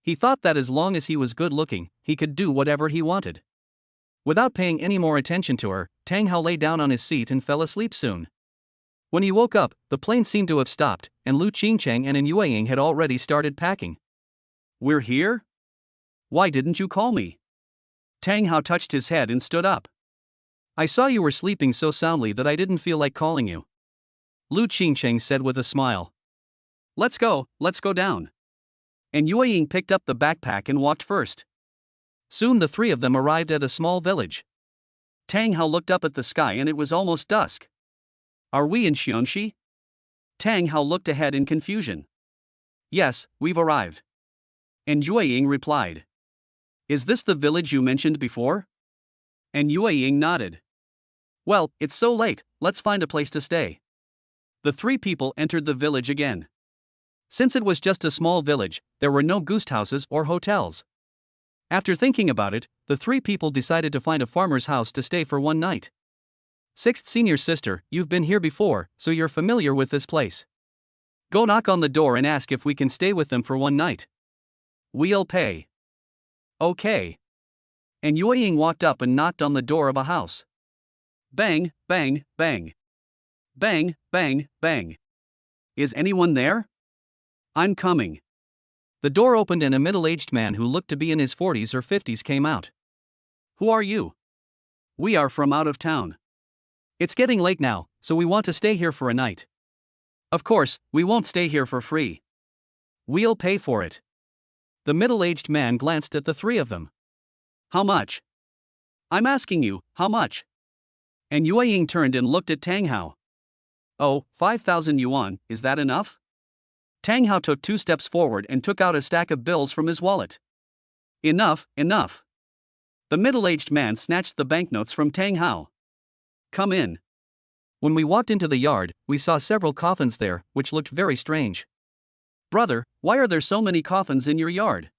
He thought that as long as he was good looking, he could do whatever he wanted. Without paying any more attention to her, Tang Hao lay down on his seat and fell asleep soon. When he woke up, the plane seemed to have stopped, and Lu Qingcheng and Yue Ying had already started packing. We're here? Why didn't you call me? Tang Hao touched his head and stood up. I saw you were sleeping so soundly that I didn't feel like calling you. Lu Qingcheng said with a smile. Let's go down. And Yue Ying picked up the backpack and walked first. Soon the 3 of them arrived at a small village. Tang Hao looked up at the sky and it was almost dusk. Are we in Xiongxi? Tang Hao looked ahead in confusion. Yes, we've arrived. And Yue Ying replied. Is this the village you mentioned before? And Yue Ying nodded. Well, it's so late, let's find a place to stay. The 3 people entered the village again. Since it was just a small village, there were no guest houses or hotels. After thinking about it, the 3 people decided to find a farmer's house to stay for one night. 6th senior sister, you've been here before, so you're familiar with this place. Go knock on the door and ask if we can stay with them for one night. We'll pay. Okay. And Yue Ying walked up and knocked on the door of a house. Bang, bang, bang. Bang, bang, bang. Is anyone there? I'm coming. The door opened and a middle-aged man who looked to be in his 40s or 50s came out. Who are you? We are from out of town. It's getting late now, so we want to stay here for a night. Of course, we won't stay here for free. We'll pay for it. The middle-aged man glanced at the 3 of them. How much? I'm asking you, how much? And Yue Ying turned and looked at Tang Hao. Oh, 5,000 yuan, is that enough? Tang Hao took 2 steps forward and took out a stack of bills from his wallet. Enough, enough. The middle-aged man snatched the banknotes from Tang Hao. Come in. When we walked into the yard, we saw several coffins there, which looked very strange. Brother, why are there so many coffins in your yard?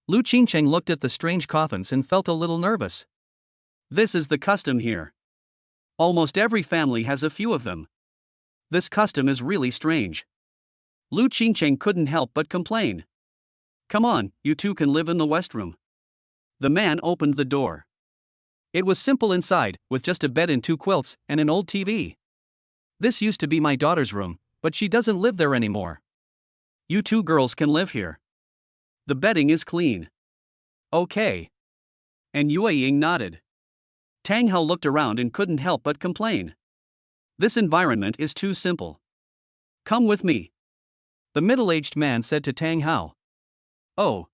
Lu Qingcheng looked at the strange coffins and felt a little nervous. This is the custom here. Almost every family has a few of them. This custom is really strange. Lu Qingcheng couldn't help but complain. Come on, you 2 can live in the West Room. The man opened the door. It was simple inside, with just a bed and 2 quilts, and an old TV. This used to be my daughter's room, but she doesn't live there anymore. You 2 girls can live here. The bedding is clean. Okay. And Yue Ying nodded. Tang Hao looked around and couldn't help but complain. This environment is too simple. Come with me. The middle-aged man said to Tang Hao. Oh.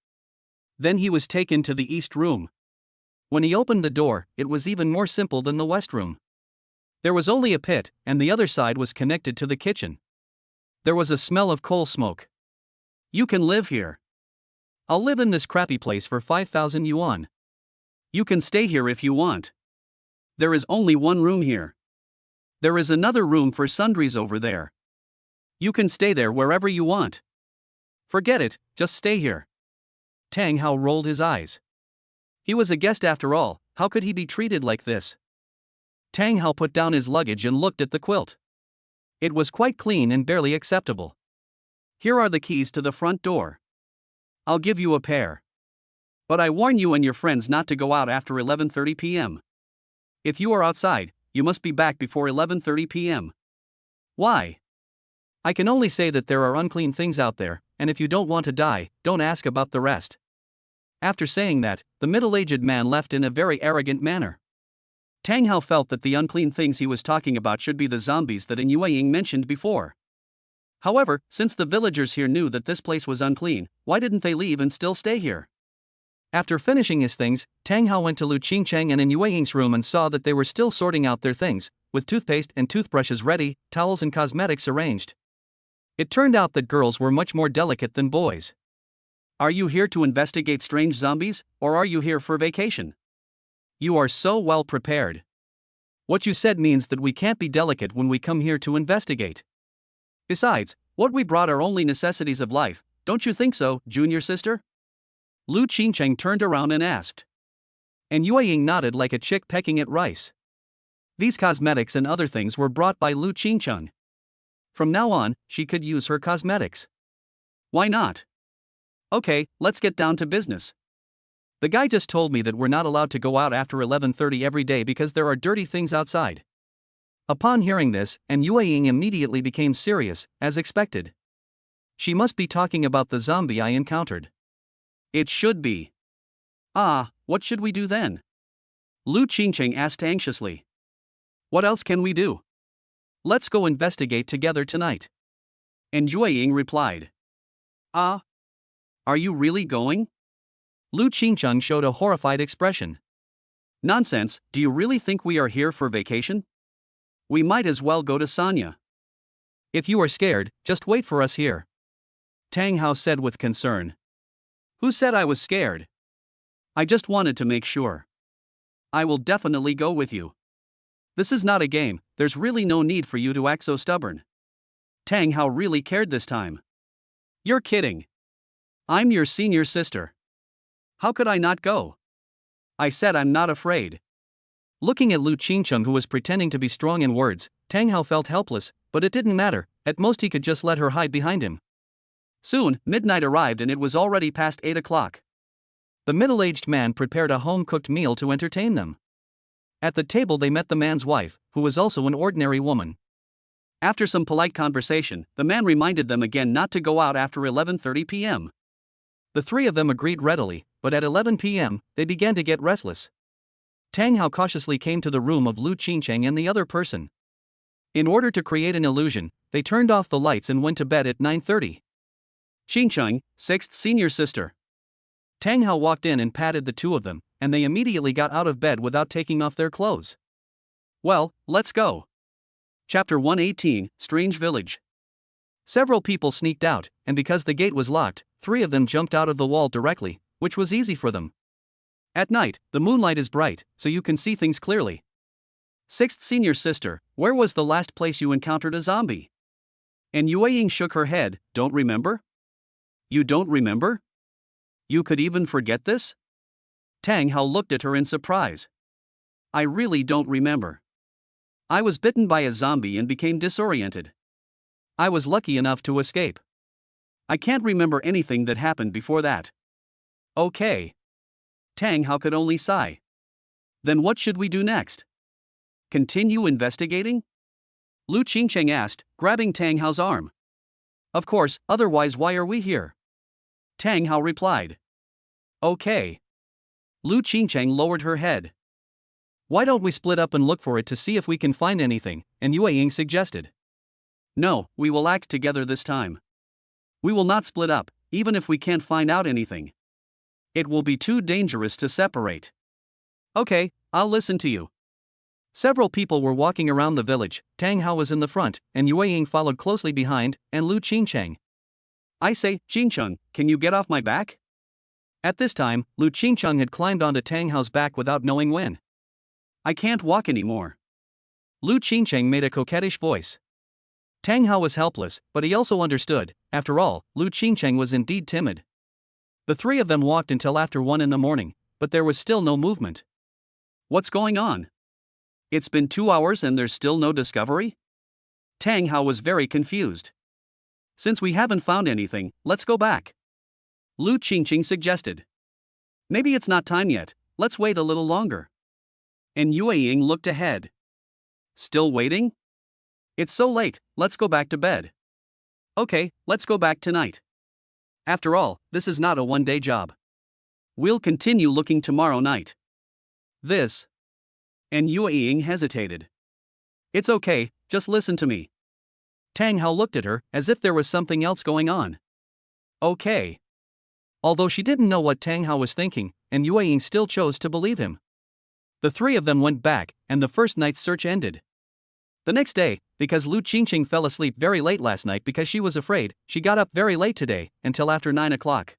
Then he was taken to the East Room. When he opened the door, it was even more simple than the West Room. There was only a pit, and the other side was connected to the kitchen. There was a smell of coal smoke. You can live here. I'll live in this crappy place for 5,000 yuan. You can stay here if you want. There is only one room here. There is another room for sundries over there. You can stay there wherever you want. Forget it, just stay here. Tang Hao rolled his eyes. He was a guest after all, how could he be treated like this? Tang Hao put down his luggage and looked at the quilt. It was quite clean and barely acceptable. Here are the keys to the front door. I'll give you a pair. But I warn you and your friends not to go out after 11:30 p.m. If you are outside, you must be back before 11:30 p.m. Why? I can only say that there are unclean things out there, and if you don't want to die, don't ask about the rest. After saying that, the middle-aged man left in a very arrogant manner. Tang Hao felt that the unclean things he was talking about should be the zombies that Yue Ying mentioned before. However, since the villagers here knew that this place was unclean, why didn't they leave and still stay here? After finishing his things, Tang Hao went to Lu Qingcheng and Yue Ying's room and saw that they were still sorting out their things, with toothpaste and toothbrushes ready, towels and cosmetics arranged. It turned out that girls were much more delicate than boys. Are you here to investigate strange zombies, or are you here for vacation? You are so well prepared. What you said means that we can't be delicate when we come here to investigate. Besides, what we brought are only necessities of life, don't you think so, junior sister? Lu Qingcheng turned around and asked. And Yue Ying nodded like a chick pecking at rice. These cosmetics and other things were brought by Lu Qingcheng. From now on, she could use her cosmetics. Why not? Okay, let's get down to business. The guy just told me that we're not allowed to go out after 11:30 every day because there are dirty things outside. Upon hearing this, Yue Ying immediately became serious, as expected. She must be talking about the zombie I encountered. It should be. What should we do then? Lu Qingcheng asked anxiously. What else can we do? Let's go investigate together tonight. And Yue Ying replied. Are you really going? Lu Qingcheng showed a horrified expression. Nonsense, do you really think we are here for vacation? We might as well go to Sanya. If you are scared, just wait for us here. Tang Hao said with concern. Who said I was scared? I just wanted to make sure. I will definitely go with you. This is not a game, there's really no need for you to act so stubborn. Tang Hao really cared this time. You're kidding. I'm your senior sister. How could I not go? I said I'm not afraid. Looking at Lu Qingcheng, who was pretending to be strong in words, Tang Hao felt helpless, but it didn't matter, at most he could just let her hide behind him. Soon, midnight arrived and it was already past 8 o'clock. The middle-aged man prepared a home-cooked meal to entertain them. At the table they met the man's wife, who was also an ordinary woman. After some polite conversation, the man reminded them again not to go out after 11:30 p.m. The three of them agreed readily, but at 11 p.m., they began to get restless. Tang Hao cautiously came to the room of Lu Qingcheng and the other person. In order to create an illusion, they turned off the lights and went to bed at 9:30. Qingcheng, sixth senior sister. Tang Hao walked in and patted the two of them, and they immediately got out of bed without taking off their clothes. Well, let's go. Chapter 118, Strange Village. Several people sneaked out, and because the gate was locked, 3 of them jumped out of the wall directly, which was easy for them. At night, the moonlight is bright, so you can see things clearly. Sixth senior sister, where was the last place you encountered a zombie? And Yue Ying shook her head, don't remember? You don't remember? You could even forget this? Tang Hao looked at her in surprise. I really don't remember. I was bitten by a zombie and became disoriented. I was lucky enough to escape. I can't remember anything that happened before that. Okay. Tang Hao could only sigh. Then what should we do next? Continue investigating? Lu Qingcheng asked, grabbing Tang Hao's arm. Of course, otherwise why are we here? Tang Hao replied. Okay. Lu Qingcheng lowered her head. Why don't we split up and look for it to see if we can find anything, and Yue Ying suggested. No, we will act together this time. We will not split up, even if we can't find out anything. It will be too dangerous to separate. Okay, I'll listen to you. Several people were walking around the village. Tang Hao was in the front, and Yue Ying followed closely behind, and Lu Qingcheng. I say, Qingcheng, can you get off my back? At this time, Lu Qingcheng had climbed onto Tang Hao's back without knowing when. I can't walk anymore. Lu Qingcheng made a coquettish voice. Tang Hao was helpless, but he also understood. After all, Lu Qingcheng was indeed timid. The three of them walked until after 1 in the morning, but there was still no movement. What's going on? It's been 2 hours and there's still no discovery? Tang Hao was very confused. Since we haven't found anything, let's go back. Lu Qingcheng suggested. Maybe it's not time yet, let's wait a little longer. And Yue Ying looked ahead. Still waiting? It's so late, let's go back to bed. Okay, let's go back tonight. After all, this is not a one-day job. We'll continue looking tomorrow night. This. And Yue Ying hesitated. It's okay, just listen to me. Tang Hao looked at her, as if there was something else going on. Okay. Although she didn't know what Tang Hao was thinking, and Yue Ying still chose to believe him. The three of them went back, and the first night's search ended. The next day, because Lu Qingcheng fell asleep very late last night because she was afraid, she got up very late today, until after 9 o'clock.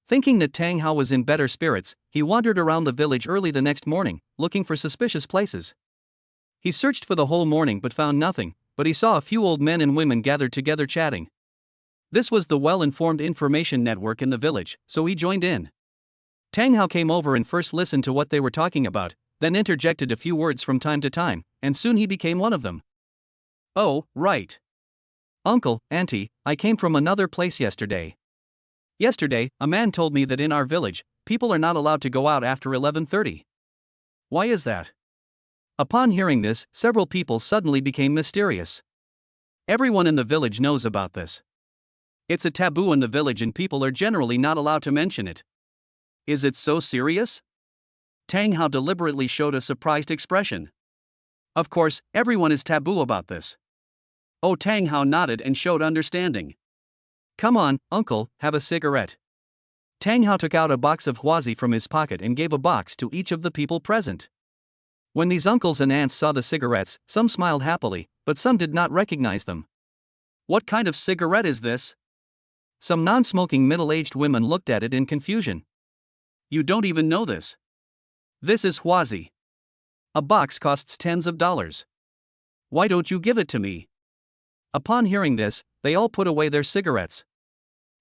Thinking that Tang Hao was in better spirits, he wandered around the village early the next morning, looking for suspicious places. He searched for the whole morning but found nothing, but he saw a few old men and women gathered together chatting. This was the well-informed information network in the village, so he joined in. Tang Hao came over and first listened to what they were talking about, then interjected a few words from time to time, and soon he became one of them. Oh, right. Uncle, Auntie, I came from another place yesterday. Yesterday, a man told me that in our village, people are not allowed to go out after 11:30. Why is that? Upon hearing this, several people suddenly became mysterious. Everyone in the village knows about this. It's a taboo in the village and people are generally not allowed to mention it. Is it so serious? Tang Hao deliberately showed a surprised expression. Of course, everyone is taboo about this. Oh, Tang Hao nodded and showed understanding. Come on, uncle, have a cigarette. Tang Hao took out a box of huazi from his pocket and gave a box to each of the people present. When these uncles and aunts saw the cigarettes, some smiled happily, but some did not recognize them. What kind of cigarette is this? Some non-smoking middle-aged women looked at it in confusion. You don't even know this. This is huazi. A box costs tens of dollars. Why don't you give it to me? Upon hearing this, they all put away their cigarettes.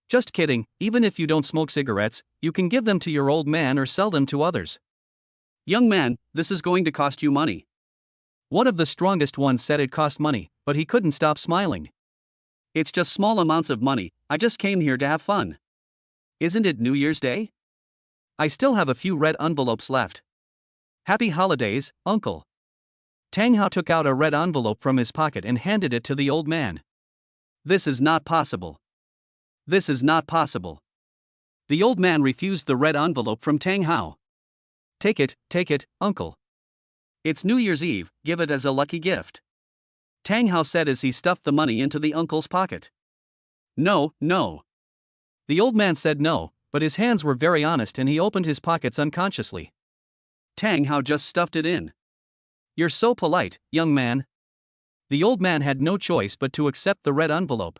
Just kidding, even if you don't smoke cigarettes, you can give them to your old man or sell them to others. Young man, this is going to cost you money. One of the strongest ones said it cost money, but he couldn't stop smiling. It's just small amounts of money, I just came here to have fun. Isn't it New Year's Day? I still have a few red envelopes left. Happy holidays, uncle. Tang Hao took out a red envelope from his pocket and handed it to the old man. This is not possible. This is not possible. The old man refused the red envelope from Tang Hao. Take it, uncle. It's New Year's Eve, give it as a lucky gift. Tang Hao said as he stuffed the money into the uncle's pocket. No, no. The old man said no, but his hands were very honest and he opened his pockets unconsciously. Tang Hao just stuffed it in. You're so polite, young man. The old man had no choice but to accept the red envelope.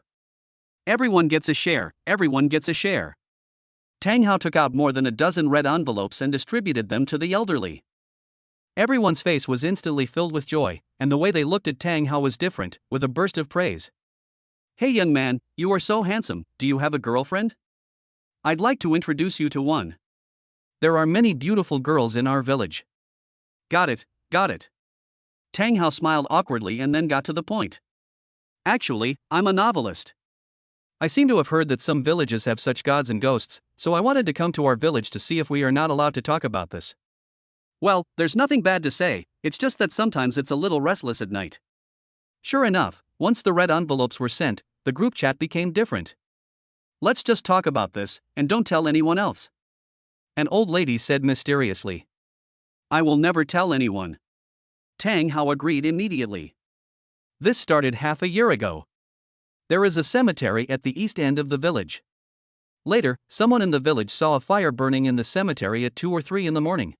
Everyone gets a share, everyone gets a share. Tang Hao took out more than a dozen red envelopes and distributed them to the elderly. Everyone's face was instantly filled with joy, and the way they looked at Tang Hao was different, with a burst of praise. Hey young man, you are so handsome, do you have a girlfriend? I'd like to introduce you to one. There are many beautiful girls in our village. Got it, got it. Tang Hao smiled awkwardly and then got to the point. Actually, I'm a novelist. I seem to have heard that some villages have such gods and ghosts, so I wanted to come to our village to see if we are not allowed to talk about this. Well, there's nothing bad to say, it's just that sometimes it's a little restless at night. Sure enough, once the red envelopes were sent, the group chat became different. Let's just talk about this, and don't tell anyone else. An old lady said mysteriously. I will never tell anyone. Tang Hao agreed immediately. This started half a year ago. There is a cemetery at the east end of the village. Later, someone in the village saw a fire burning in the cemetery at 2 or 3 in the morning.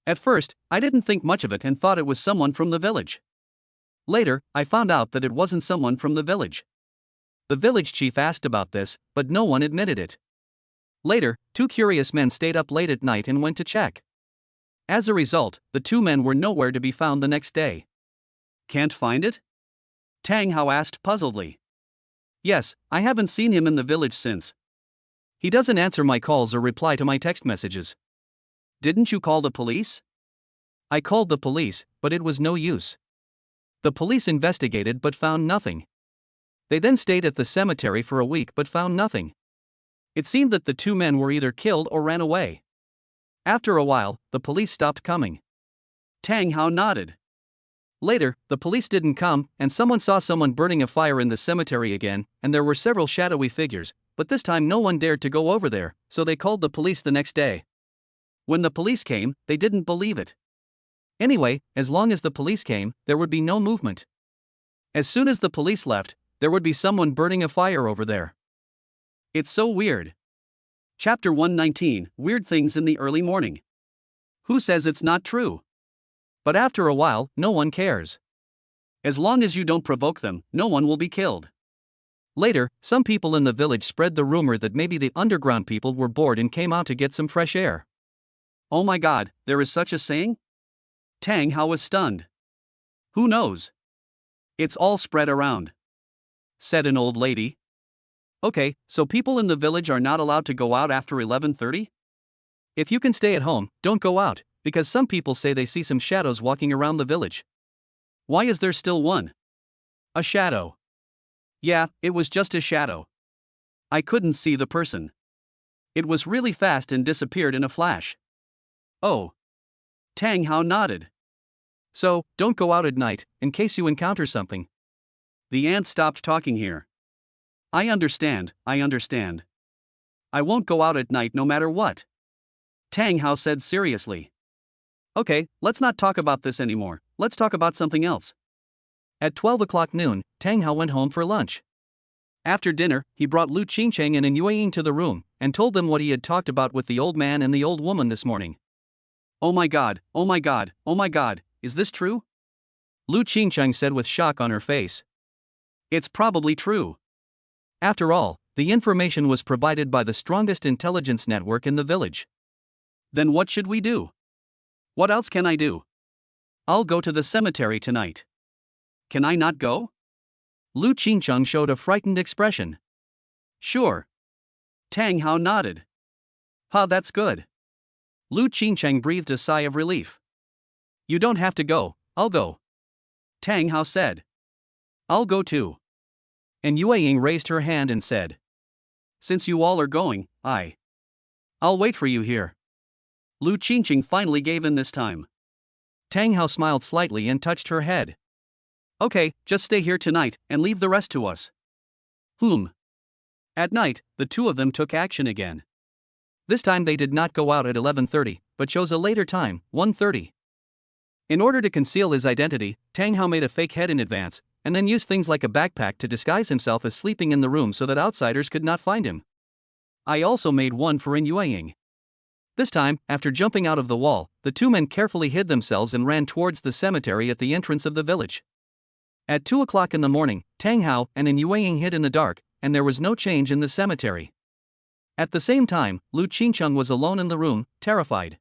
At first, I didn't think much of it and thought it was someone from the village. Later, I found out that it wasn't someone from the village. The village chief asked about this, but no one admitted it. Later, two curious men stayed up late at night and went to check. As a result, the two men were nowhere to be found the next day. Can't find it? Tang Hao asked puzzledly. Yes, I haven't seen him in the village since. He doesn't answer my calls or reply to my text messages. Didn't you call the police? I called the police, but it was no use. The police investigated but found nothing. They then stayed at the cemetery for a week but found nothing. It seemed that the two men were either killed or ran away. After a while, the police stopped coming. Tang Hao nodded. Later, the police didn't come, and someone saw someone burning a fire in the cemetery again, and there were several shadowy figures, but this time no one dared to go over there, so they called the police the next day. When the police came, they didn't believe it. Anyway, as long as the police came, there would be no movement. As soon as the police left, there would be someone burning a fire over there. It's so weird. Chapter 119, Weird Things in the Early Morning. Who says it's not true? But after a while, no one cares. As long as you don't provoke them, no one will be killed. Later, some people in the village spread the rumor that maybe the underground people were bored and came out to get some fresh air. Oh my god, there is such a saying? Tang Hao was stunned. Who knows? It's all spread around, said an old lady. Okay, so people in the village are not allowed to go out after 11:30? If you can stay at home, don't go out, because some people say they see some shadows walking around the village. Why is there still one? A shadow. Yeah, it was just a shadow. I couldn't see the person. It was really fast and disappeared in a flash. Oh. Tang Hao nodded. So, don't go out at night, in case you encounter something. The ant stopped talking here. I understand. I won't go out at night no matter what. Tang Hao said seriously. Okay, let's not talk about this anymore, let's talk about something else. At 12 o'clock noon, Tang Hao went home for lunch. After dinner, he brought Lu Qingcheng and Yue Ying to the room, and told them what he had talked about with the old man and the old woman this morning. Oh my god, is this true? Lu Qingcheng said with shock on her face. It's probably true. After all, the information was provided by the strongest intelligence network in the village. Then what should we do? What else can I do? I'll go to the cemetery tonight. Can I not go? Lu Qingcheng showed a frightened expression. Sure. Tang Hao nodded. That's good. Lu Qingcheng breathed a sigh of relief. You don't have to go, I'll go. Tang Hao said. I'll go too. And Yue Ying raised her hand and said. Since you all are going, I'll wait for you here. Lu Qingcheng finally gave in this time. Tang Hao smiled slightly and touched her head. Okay, just stay here tonight, and leave the rest to us. At night, the two of them took action again. This time they did not go out at 11:30, but chose a later time, 1:30. In order to conceal his identity, Tang Hao made a fake head in advance, and then used things like a backpack to disguise himself as sleeping in the room so that outsiders could not find him. I also made one for Yue Ying. This time, after jumping out of the wall, the two men carefully hid themselves and ran towards the cemetery at the entrance of the village. At 2 o'clock in the morning, Tang Hao and Yue Ying hid in the dark, and there was no change in the cemetery. At the same time, Lu Qingcheng was alone in the room, terrified.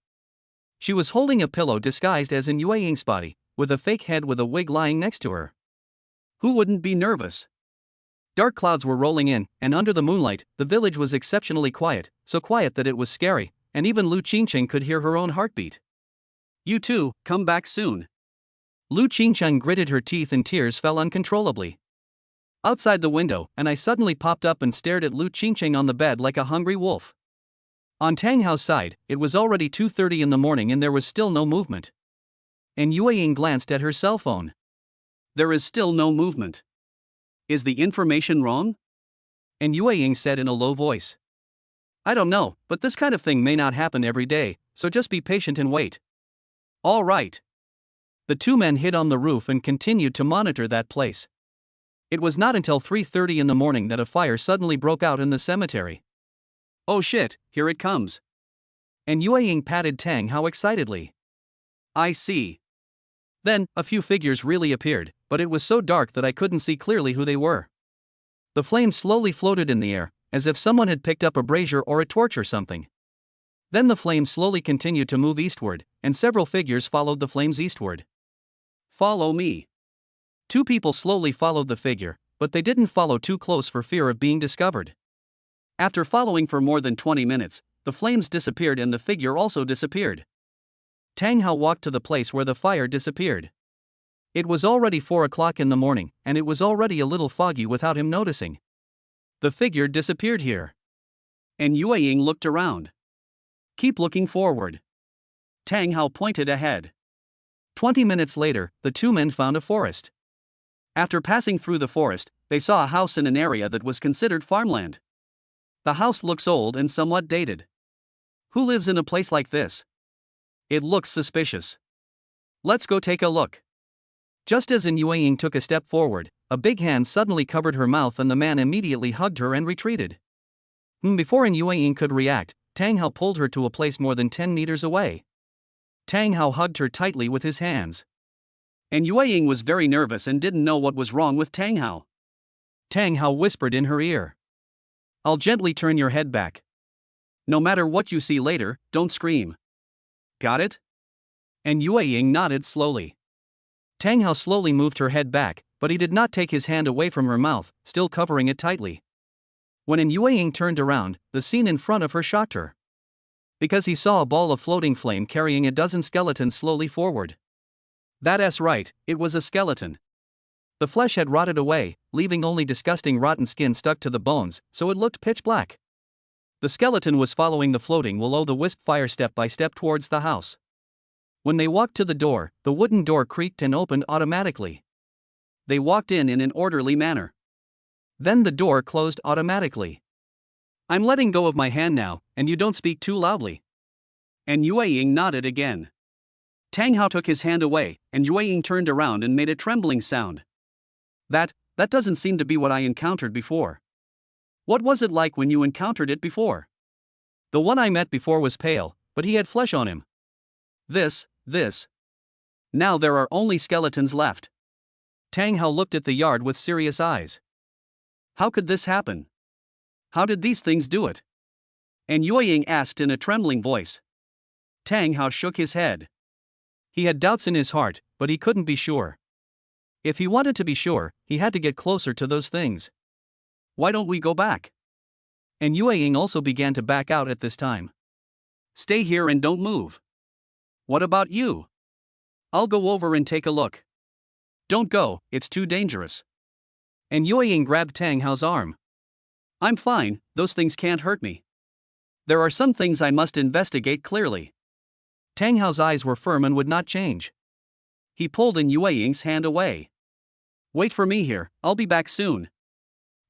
She was holding a pillow disguised as Yue Ying's body, with a fake head with a wig lying next to her. Who wouldn't be nervous? Dark clouds were rolling in, and under the moonlight, the village was exceptionally quiet, so quiet that it was scary, and even Lu Qingcheng could hear her own heartbeat. You too, come back soon. Lu Qingcheng gritted her teeth and tears fell uncontrollably. Outside the window, and I suddenly popped up and stared at Lu Qingcheng on the bed like a hungry wolf. On Tang Hao's side, it was already 2:30 in the morning and there was still no movement. And Yue Ying glanced at her cell phone. There is still no movement. Is the information wrong? And Yue Ying said in a low voice. I don't know, but this kind of thing may not happen every day, so just be patient and wait. All right. The two men hid on the roof and continued to monitor that place. It was not until 3:30 in the morning that a fire suddenly broke out in the cemetery. Oh shit, here it comes. And Yue Ying patted Tang Hao excitedly. I see. Then, a few figures really appeared, but it was so dark that I couldn't see clearly who they were. The flames slowly floated in the air, as if someone had picked up a brazier or a torch or something. Then the flames slowly continued to move eastward, and several figures followed the flames eastward. Follow me. 2 people slowly followed the figure, but they didn't follow too close for fear of being discovered. After following for more than 20 minutes, the flames disappeared and the figure also disappeared. Tang Hao walked to the place where the fire disappeared. It was already 4 o'clock in the morning, and it was already a little foggy without him noticing. The figure disappeared here. And Yue Ying looked around. Keep looking forward. Tang Hao pointed ahead. 20 minutes later, the 2 men found a forest. After passing through the forest, they saw a house in an area that was considered farmland. The house looks old and somewhat dated. Who lives in a place like this? It looks suspicious. Let's go take a look. Just as Yue Ying took a step forward, a big hand suddenly covered her mouth and the man immediately hugged her and retreated. Before Yue Ying could react, Tang Hao pulled her to a place more than 10 meters away. Tang Hao hugged her tightly with his hands. And Yue Ying was very nervous and didn't know what was wrong with Tang Hao. Tang Hao whispered in her ear. I'll gently turn your head back. No matter what you see later, don't scream. Got it? And Yue Ying nodded slowly. Tang Hao slowly moved her head back, but he did not take his hand away from her mouth, still covering it tightly. When Yue Ying turned around, the scene in front of her shocked her. Because he saw a ball of floating flame carrying a dozen skeletons slowly forward. That's right, it was a skeleton. The flesh had rotted away, leaving only disgusting rotten skin stuck to the bones, so it looked pitch black. The skeleton was following the floating will-o'-the-wisp fire step by step towards the house. When they walked to the door, the wooden door creaked and opened automatically. They walked in an orderly manner. Then the door closed automatically. I'm letting go of my hand now, and you don't speak too loudly. And Yue Ying nodded again. Tang Hao took his hand away, and Yue Ying turned around and made a trembling sound. That doesn't seem to be what I encountered before. What was it like when you encountered it before? The one I met before was pale, but he had flesh on him. This. Now there are only skeletons left. Tang Hao looked at the yard with serious eyes. How could this happen? How did these things do it? And Yue Ying asked in a trembling voice. Tang Hao shook his head. He had doubts in his heart, but he couldn't be sure. If he wanted to be sure, he had to get closer to those things. Why don't we go back? And Yue Ying also began to back out at this time. Stay here and don't move. What about you? I'll go over and take a look. Don't go, it's too dangerous. And Yue Ying grabbed Tang Hao's arm. I'm fine, those things can't hurt me. There are some things I must investigate clearly. Tang Hao's eyes were firm and would not change. He pulled Yue Ying's hand away. Wait for me here, I'll be back soon.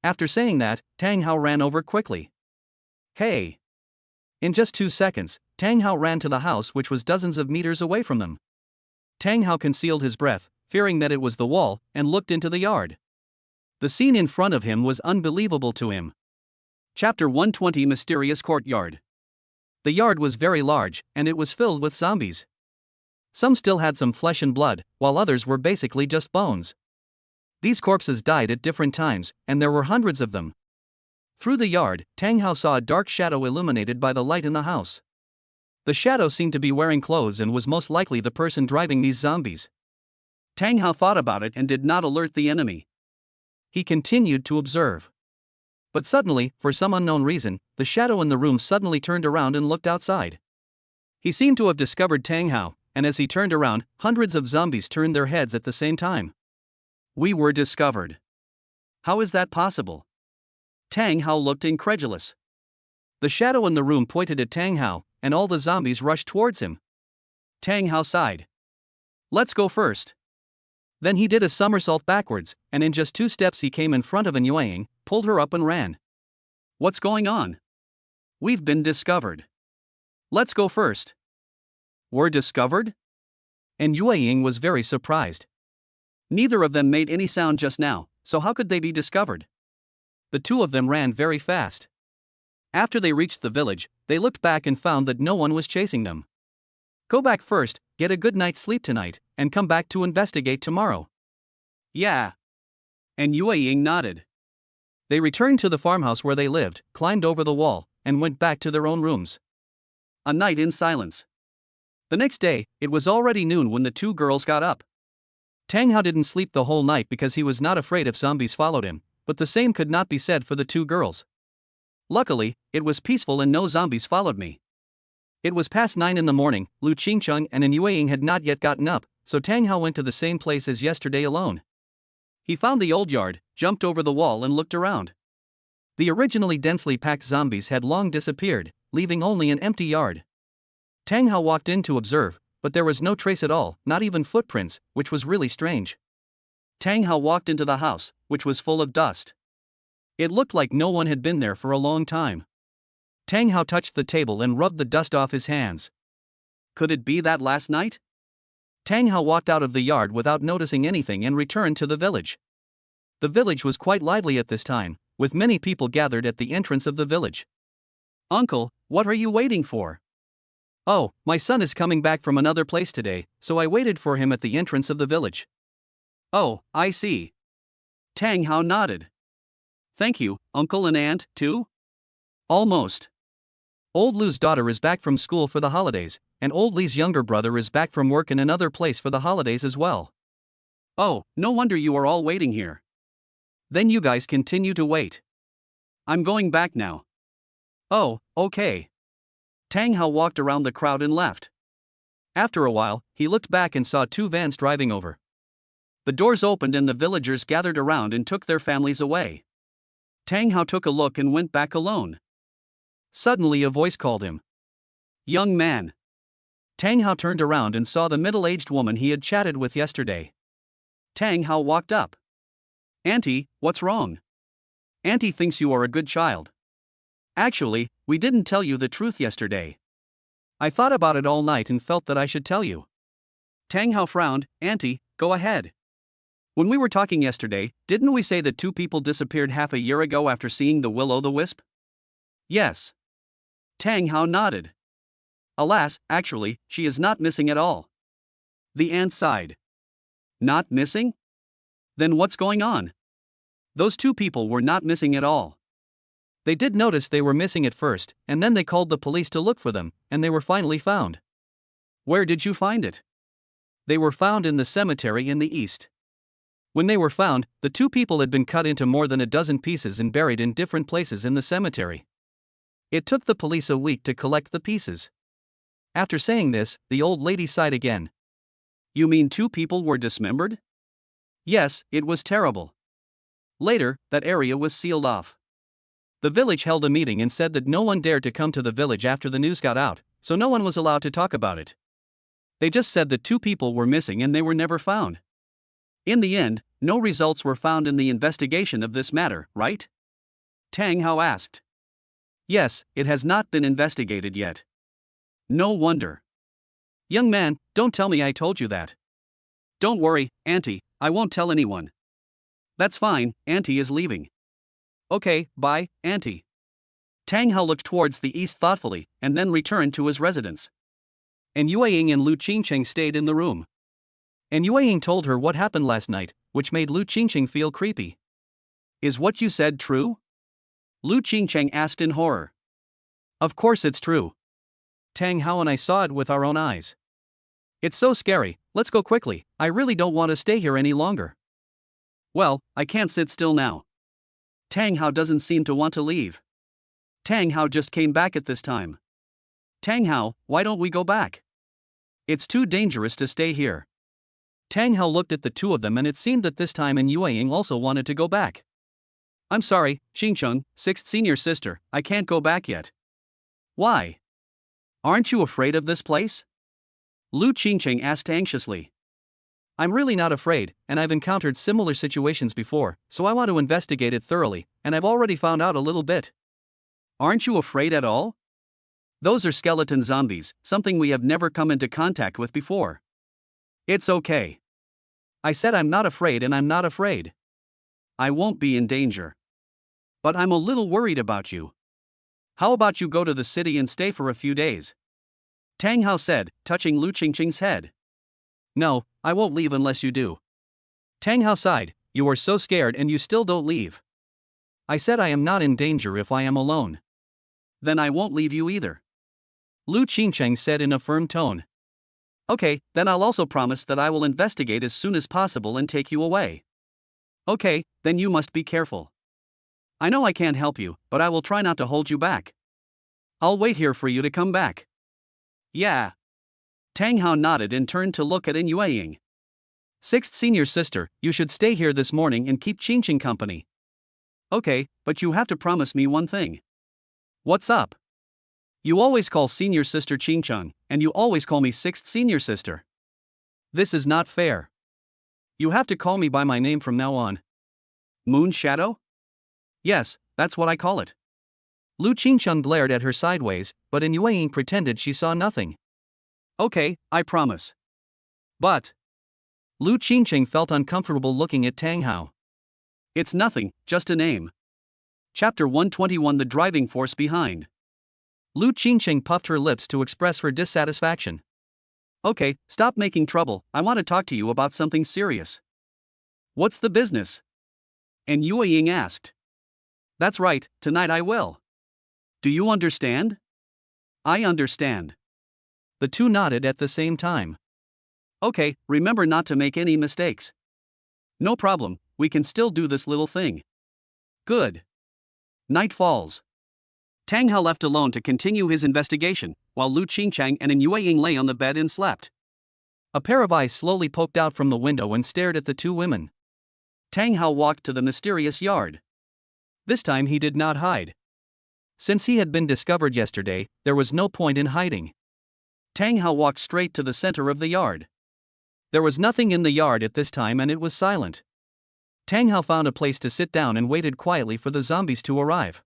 After saying that, Tang Hao ran over quickly. Hey! In just 2 seconds, Tang Hao ran to the house which was dozens of meters away from them. Tang Hao concealed his breath, fearing that it was the wall, and looked into the yard. The scene in front of him was unbelievable to him. Chapter 120 Mysterious Courtyard. The yard was very large, and it was filled with zombies. Some still had some flesh and blood, while others were basically just bones. These corpses died at different times, and there were hundreds of them. Through the yard, Tang Hao saw a dark shadow illuminated by the light in the house. The shadow seemed to be wearing clothes and was most likely the person driving these zombies. Tang Hao thought about it and did not alert the enemy. He continued to observe. But suddenly, for some unknown reason, the shadow in the room suddenly turned around and looked outside. He seemed to have discovered Tang Hao, and as he turned around, hundreds of zombies turned their heads at the same time. We were discovered. How is that possible? Tang Hao looked incredulous. The shadow in the room pointed at Tang Hao, and all the zombies rushed towards him. Tang Hao sighed. Let's go first. Then he did a somersault backwards, and in just 2 steps he came in front of Yue Ying, pulled her up and ran. What's going on? We've been discovered. Let's go first. We're discovered? And Yue Ying was very surprised. Neither of them made any sound just now, so how could they be discovered? The 2 of them ran very fast. After they reached the village, they looked back and found that no one was chasing them. Go back first, get a good night's sleep tonight, and come back to investigate tomorrow. Yeah. And Yue Ying nodded. They returned to the farmhouse where they lived, climbed over the wall, and went back to their own rooms. A night in silence. The next day, it was already noon when the two girls got up. Tang Hao didn't sleep the whole night because he was not afraid if zombies followed him, but the same could not be said for the two girls. Luckily, it was peaceful and no zombies followed me. It was past 9 in the morning. Lu Qingcheng and Yue Ying had not yet gotten up, so Tang Hao went to the same place as yesterday alone. He found the old yard, jumped over the wall and looked around. The originally densely packed zombies had long disappeared, leaving only an empty yard. Tang Hao walked in to observe, but there was no trace at all, not even footprints, which was really strange. Tang Hao walked into the house, which was full of dust. It looked like no one had been there for a long time. Tang Hao touched the table and rubbed the dust off his hands. Could it be that last night? Tang Hao walked out of the yard without noticing anything and returned to the village. The village was quite lively at this time, with many people gathered at the entrance of the village. Uncle, what are you waiting for? Oh, my son is coming back from another place today, so I waited for him at the entrance of the village. Oh, I see. Tang Hao nodded. Thank you, uncle and aunt, too? Almost. Old Lu's daughter is back from school for the holidays, and Old Li's younger brother is back from work in another place for the holidays as well. Oh, no wonder you are all waiting here. Then you guys continue to wait. I'm going back now. Oh, okay. Tang Hao walked around the crowd and left. After a while, he looked back and saw two vans driving over. The doors opened and the villagers gathered around and took their families away. Tang Hao took a look and went back alone. Suddenly a voice called him. Young man. Tang Hao turned around and saw the middle-aged woman he had chatted with yesterday. Tang Hao walked up. Auntie, what's wrong? Auntie thinks you are a good child. Actually, we didn't tell you the truth yesterday. I thought about it all night and felt that I should tell you. Tang Hao frowned. Auntie, go ahead. When we were talking yesterday, didn't we say that two people disappeared half a year ago after seeing the will-o'-the-wisp? Yes. Tang Hao nodded. Alas, actually, she is not missing at all. The aunt sighed. Not missing? Then what's going on? Those two people were not missing at all. They did notice they were missing at first, and then they called the police to look for them, and they were finally found. Where did you find it? They were found in the cemetery in the east. When they were found, the two people had been cut into more than a dozen pieces and buried in different places in the cemetery. It took the police a week to collect the pieces. After saying this, the old lady sighed again. You mean two people were dismembered? Yes, it was terrible. Later, that area was sealed off. The village held a meeting and said that no one dared to come to the village after the news got out, so no one was allowed to talk about it. They just said that two people were missing and they were never found. In the end, no results were found in the investigation of this matter, right? Tang Hao asked. Yes, it has not been investigated yet. No wonder. Young man, don't tell me I told you that. Don't worry, Auntie, I won't tell anyone. That's fine, Auntie is leaving. Okay, bye, Auntie. Tang Hao looked towards the east thoughtfully, and then returned to his residence. And Yue Ying and Lu Qingcheng stayed in the room. And Yue Ying told her what happened last night, which made Lu Qingcheng feel creepy. Is what you said true? Lu Qingcheng asked in horror. Of course it's true. Tang Hao and I saw it with our own eyes. It's so scary, let's go quickly, I really don't want to stay here any longer. Well, I can't sit still now. Tang Hao doesn't seem to want to leave. Tang Hao just came back at this time. Tang Hao, why don't we go back? It's too dangerous to stay here. Tang Hao looked at the two of them and it seemed that this time Yue Ying also wanted to go back. I'm sorry, Xingcheng, 6th senior sister, I can't go back yet. Why? Aren't you afraid of this place? Lu Qingcheng asked anxiously. I'm really not afraid, and I've encountered similar situations before, so I want to investigate it thoroughly, and I've already found out a little bit. Aren't you afraid at all? Those are skeleton zombies, something we have never come into contact with before. It's okay. I said I'm not afraid and I'm not afraid. I won't be in danger. But I'm a little worried about you. How about you go to the city and stay for a few days? Tang Hao said, touching Lu Qingqing's head. No, I won't leave unless you do. Tang Hao sighed, you are so scared and you still don't leave. I said I am not in danger if I am alone. Then I won't leave you either. Lu Qingqing said in a firm tone. Okay, then I'll also promise that I will investigate as soon as possible and take you away. Okay, then you must be careful. I know I can't help you, but I will try not to hold you back. I'll wait here for you to come back. Yeah. Tang Hao nodded and turned to look at Yue Ying. Sixth senior sister, you should stay here this morning and keep Qingqing company. Okay, but you have to promise me one thing. What's up? You always call senior sister Qingqing, and you always call me sixth senior sister. This is not fair. You have to call me by my name from now on. Moon Shadow? Yes, that's what I call it. Lu Qingqing glared at her sideways, but Yue Ying pretended she saw nothing. Okay, I promise. But Lu Qingqing felt uncomfortable looking at Tang Hao. It's nothing, just a name. Chapter 121 The Driving Force Behind. Lu Qingqing puffed her lips to express her dissatisfaction. Okay, stop making trouble, I want to talk to you about something serious. What's the business? And Yue Ying asked. That's right, tonight I will. Do you understand? I understand. The two nodded at the same time. Okay, remember not to make any mistakes. No problem, we can still do this little thing. Good. Night falls. Tang Hao left alone to continue his investigation, while Lu Qingqing and Yue Ying lay on the bed and slept. A pair of eyes slowly poked out from the window and stared at the two women. Tang Hao walked to the mysterious yard. This time he did not hide. Since he had been discovered yesterday, there was no point in hiding. Tang Hao walked straight to the center of the yard. There was nothing in the yard at this time and it was silent. Tang Hao found a place to sit down and waited quietly for the zombies to arrive.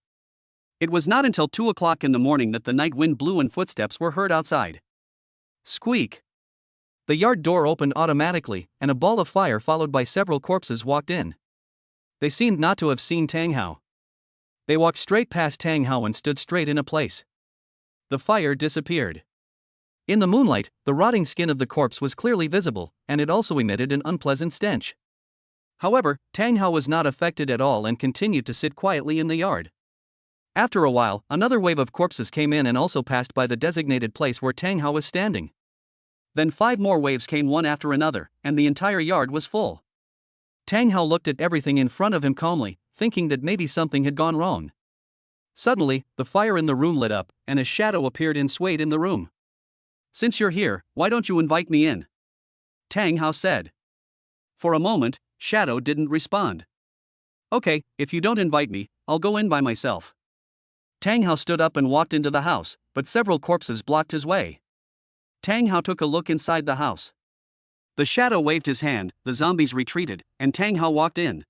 It was not until 2 o'clock in the morning that the night wind blew and footsteps were heard outside. Squeak! The yard door opened automatically, and a ball of fire followed by several corpses walked in. They seemed not to have seen Tang Hao. They walked straight past Tang Hao and stood straight in a place. The fire disappeared. In the moonlight, the rotting skin of the corpse was clearly visible, and it also emitted an unpleasant stench. However, Tang Hao was not affected at all and continued to sit quietly in the yard. After a while, another wave of corpses came in and also passed by the designated place where Tang Hao was standing. Then 5 more waves came one after another, and the entire yard was full. Tang Hao looked at everything in front of him calmly, thinking that maybe something had gone wrong. Suddenly, the fire in the room lit up, and a shadow appeared and swayed in the room. Since you're here, why don't you invite me in? Tang Hao said. For a moment, Shadow didn't respond. Okay, if you don't invite me, I'll go in by myself. Tang Hao stood up and walked into the house, but several corpses blocked his way. Tang Hao took a look inside the house. The shadow waved his hand, the zombies retreated, and Tang Hao walked in.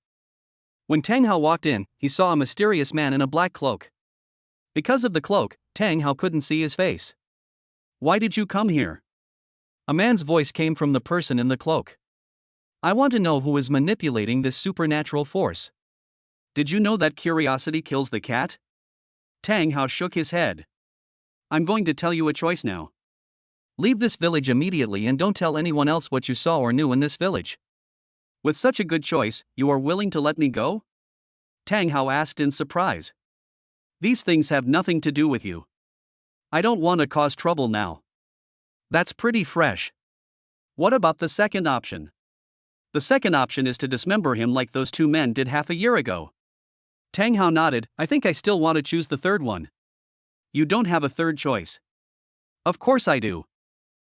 When Tang Hao walked in, he saw a mysterious man in a black cloak. Because of the cloak, Tang Hao couldn't see his face. Why did you come here? A man's voice came from the person in the cloak. I want to know who is manipulating this supernatural force. Did you know that curiosity kills the cat? Tang Hao shook his head. I'm going to tell you a choice now. Leave this village immediately and don't tell anyone else what you saw or knew in this village. With such a good choice, you are willing to let me go? Tang Hao asked in surprise. These things have nothing to do with you. I don't want to cause trouble now. That's pretty fresh. What about the second option? The second option is to dismember him like those 2 men did half a year ago. Tang Hao nodded. I think I still want to choose the third one. You don't have a third choice. Of course I do.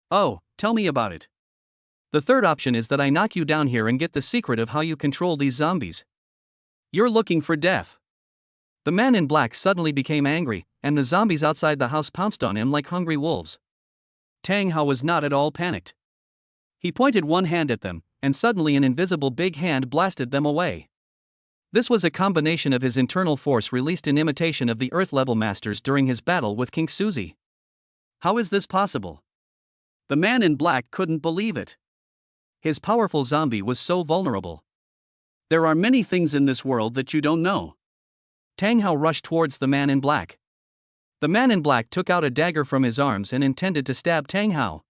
Oh, tell me about it. The third option is that I knock you down here and get the secret of how you control these zombies. You're looking for death. The man in black suddenly became angry, and the zombies outside the house pounced on him like hungry wolves. Tang Hao was not at all panicked. He pointed one hand at them, and suddenly an invisible big hand blasted them away. This was a combination of his internal force released in imitation of the Earth-level masters during his battle with King Suzy. How is this possible? The man in black couldn't believe it. His powerful zombie was so vulnerable. There are many things in this world that you don't know. Tang Hao rushed towards the man in black. The man in black took out a dagger from his arms and intended to stab Tang Hao.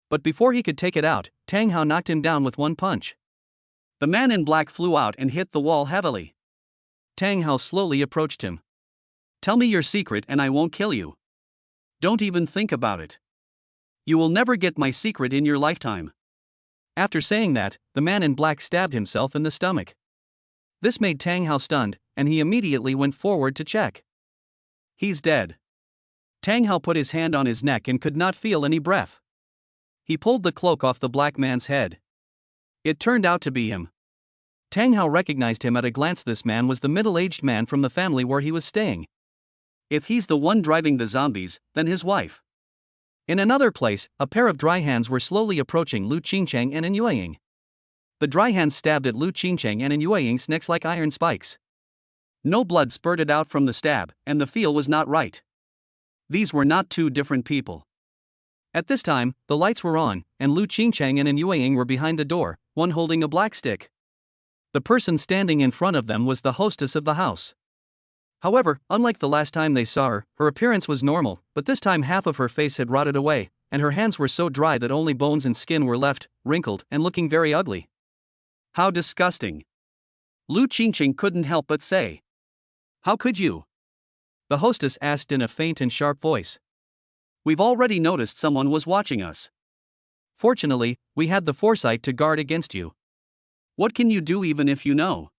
But before he could take it out, Tang Hao knocked him down with one punch. The man in black flew out and hit the wall heavily. Tang Hao slowly approached him. Tell me your secret and I won't kill you. Don't even think about it. You will never get my secret in your lifetime. After saying that, the man in black stabbed himself in the stomach. This made Tang Hao stunned, and he immediately went forward to check. He's dead. Tang Hao put his hand on his neck and could not feel any breath. He pulled the cloak off the black man's head. It turned out to be him. Tang Hao recognized him at a glance. This man was the middle-aged man from the family where he was staying. If he's the one driving the zombies, then his wife. In another place, a pair of dry hands were slowly approaching Lu Qingcheng and Yueying. The dry hands stabbed at Lu Qingcheng and Yueying's necks like iron spikes. No blood spurted out from the stab, and the feel was not right. These were not two different people. At this time, the lights were on, and Lu Qingcheng and Yueying were behind the door, one holding a black stick. The person standing in front of them was the hostess of the house. However, unlike the last time they saw her, her appearance was normal, but this time half of her face had rotted away, and her hands were so dry that only bones and skin were left, wrinkled and looking very ugly. How disgusting! Lu Qingcheng couldn't help but say. How could you? The hostess asked in a faint and sharp voice. We've already noticed someone was watching us. Fortunately, we had the foresight to guard against you. What can you do even if you know?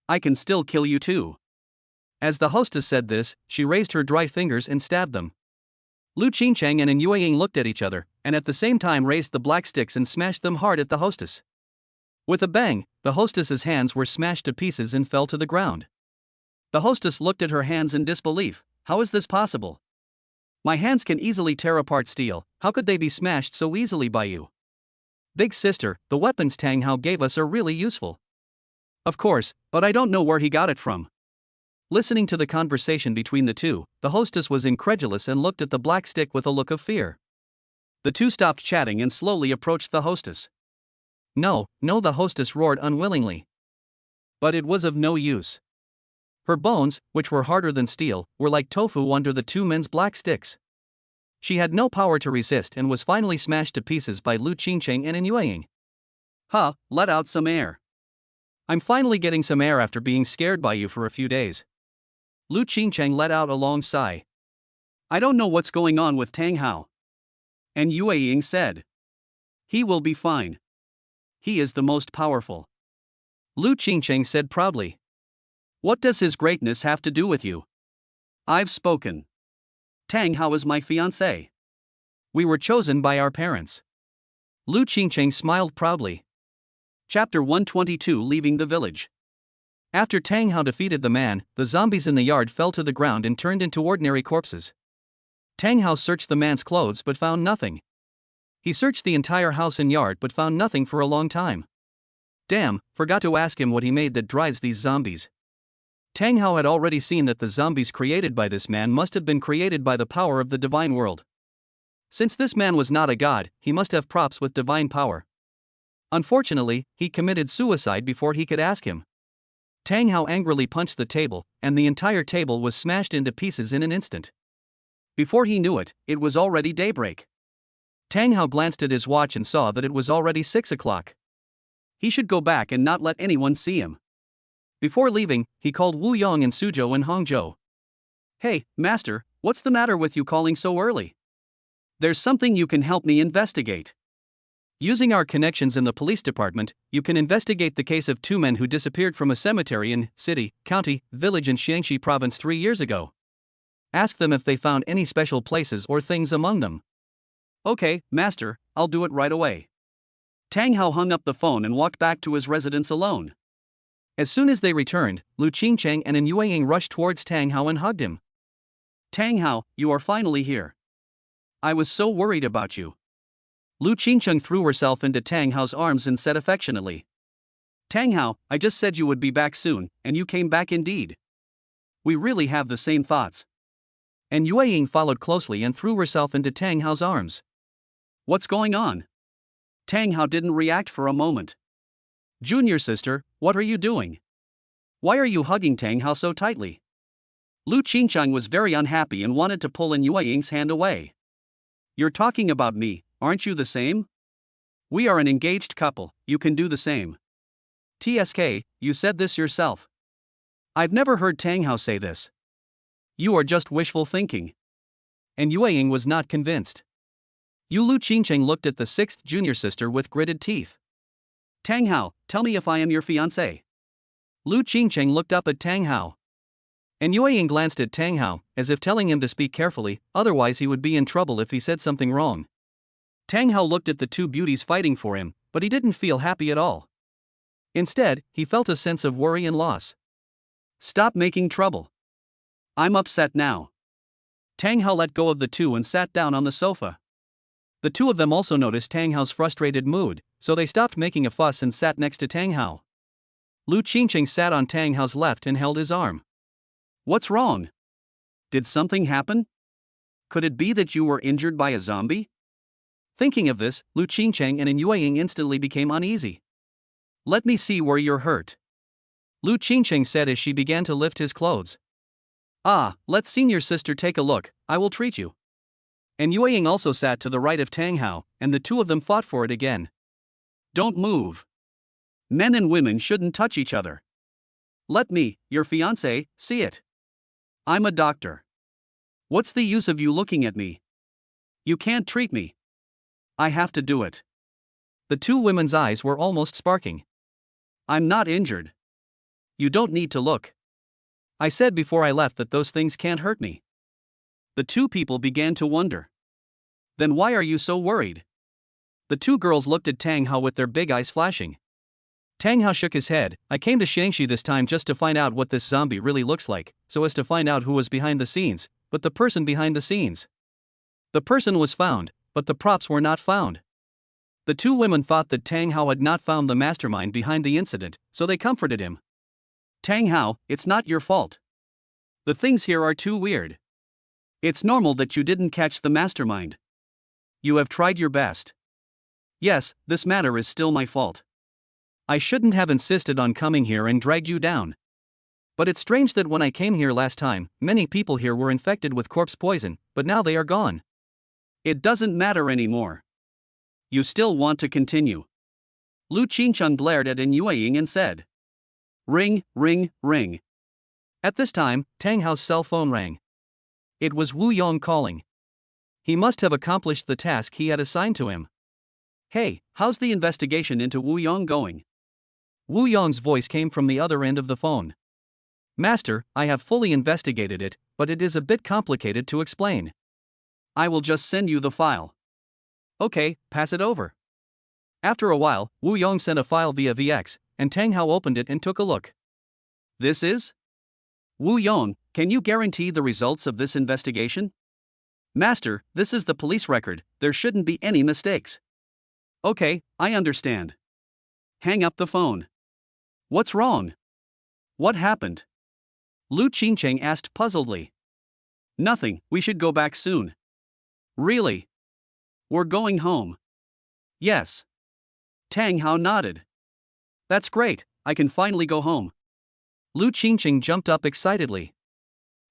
I can still kill you too. As the hostess said this, she raised her dry fingers and stabbed them. Lu Qingcheng and Yueying looked at each other, and at the same time raised the black sticks and smashed them hard at the hostess. With a bang, the hostess's hands were smashed to pieces and fell to the ground. The hostess looked at her hands in disbelief. How is this possible? My hands can easily tear apart steel, how could they be smashed so easily by you? Big sister, the weapons Tang Hao gave us are really useful. Of course, but I don't know where he got it from. Listening to the conversation between the two, the hostess was incredulous and looked at the black stick with a look of fear. The two stopped chatting and slowly approached the hostess. No, the hostess roared unwillingly. But it was of no use. Her bones, which were harder than steel, were like tofu under the two men's black sticks. She had no power to resist and was finally smashed to pieces by Lu Qingcheng and Yueying. Let out some air. I'm finally getting some air after being scared by you for a few days. Lu Qingcheng let out a long sigh. I don't know what's going on with Tang Hao. And Yueying said. He will be fine. He is the most powerful. Lu Qingcheng said proudly. What does his greatness have to do with you? I've spoken. Tang Hao is my fiancé. We were chosen by our parents. Lu Qingcheng smiled proudly. Chapter 122 Leaving the Village. After Tang Hao defeated the man, the zombies in the yard fell to the ground and turned into ordinary corpses. Tang Hao searched the man's clothes but found nothing. He searched the entire house and yard but found nothing for a long time. Damn, forgot to ask him what he made that drives these zombies. Tang Hao had already seen that the zombies created by this man must have been created by the power of the divine world. Since this man was not a god, he must have props with divine power. Unfortunately, he committed suicide before he could ask him. Tang Hao angrily punched the table, and the entire table was smashed into pieces in an instant. Before he knew it, it was already daybreak. Tang Hao glanced at his watch and saw that it was already 6 o'clock. He should go back and not let anyone see him. Before leaving, he called Wu Yong and Suzhou and Hongzhou. Hey, master, what's the matter with you calling so early? There's something you can help me investigate. Using our connections in the police department, you can investigate the case of 2 men who disappeared from a cemetery in city, county, village in Xiangxi province 3 years ago. Ask them if they found any special places or things among them. Okay, master, I'll do it right away. Tang Hao hung up the phone and walked back to his residence alone. As soon as they returned, Lu Qingcheng and Yueying rushed towards Tang Hao and hugged him. Tang Hao, you are finally here. I was so worried about you. Lu Qingcheng threw herself into Tang Hao's arms and said affectionately. Tang Hao, I just said you would be back soon, and you came back indeed. We really have the same thoughts. And Yueying followed closely and threw herself into Tang Hao's arms. What's going on? Tang Hao didn't react for a moment. Junior sister, what are you doing? Why are you hugging Tang Hao so tightly? Lu Qingchang was very unhappy and wanted to pull Yue Ying's hand away. You're talking about me, aren't you the same? We are an engaged couple, you can do the same. TSK, you said this yourself. I've never heard Tang Hao say this. You are just wishful thinking. And Yue Ying was not convinced. Lu Qingcheng looked at the sixth junior sister with gritted teeth. Tang Hao, tell me if I am your fiancé. Lu Qingcheng looked up at Tang Hao. And Yue Ying glanced at Tang Hao, as if telling him to speak carefully, otherwise he would be in trouble if he said something wrong. Tang Hao looked at the two beauties fighting for him, but he didn't feel happy at all. Instead, he felt a sense of worry and loss. Stop making trouble. I'm upset now. Tang Hao let go of the two and sat down on the sofa. The two of them also noticed Tang Hao's frustrated mood, so they stopped making a fuss and sat next to Tang Hao. Lu Qingcheng sat on Tang Hao's left and held his arm. What's wrong? Did something happen? Could it be that you were injured by a zombie? Thinking of this, Lu Qingcheng and Yue Ying instantly became uneasy. Let me see where you're hurt. Lu Qingcheng said as she began to lift his clothes. Ah, let senior sister take a look, I will treat you. And Yue Ying also sat to the right of Tang Hao, and the two of them fought for it again. Don't move. Men and women shouldn't touch each other. Let me, your fiancé, see it. I'm a doctor. What's the use of you looking at me? You can't treat me. I have to do it. The two women's eyes were almost sparking. I'm not injured. You don't need to look. I said before I left that those things can't hurt me. The two people began to wonder. Then why are you so worried? The two girls looked at Tang Hao with their big eyes flashing. Tang Hao shook his head. I came to Shangxi this time just to find out what this zombie really looks like, so as to find out who was behind the scenes, but the person behind the scenes. The person was found, but the props were not found. The two women thought that Tang Hao had not found the mastermind behind the incident, so they comforted him. Tang Hao, it's not your fault. The things here are too weird. It's normal that you didn't catch the mastermind. You have tried your best. Yes, this matter is still my fault. I shouldn't have insisted on coming here and dragged you down. But it's strange that when I came here last time, many people here were infected with corpse poison, but now they are gone. It doesn't matter anymore. You still want to continue. Lu Qingcheng glared at Yue Ying and said. Ring, ring, ring. At this time, Tang Hao's cell phone rang. It was Wu Yong calling. He must have accomplished the task he had assigned to him. Hey, how's the investigation into Wu Yong going? Wu Yong's voice came from the other end of the phone. Master, I have fully investigated it, but it is a bit complicated to explain. I will just send you the file. Okay, pass it over. After a while, Wu Yong sent a file via VX, and Tang Hao opened it and took a look. This is? Wu Yong, can you guarantee the results of this investigation? Master, this is the police record, there shouldn't be any mistakes. Okay, I understand. Hang up the phone. What's wrong? What happened? Lu Qingcheng asked puzzledly. Nothing, we should go back soon. Really? We're going home. Yes. Tang Hao nodded. That's great, I can finally go home. Lu Qingcheng jumped up excitedly.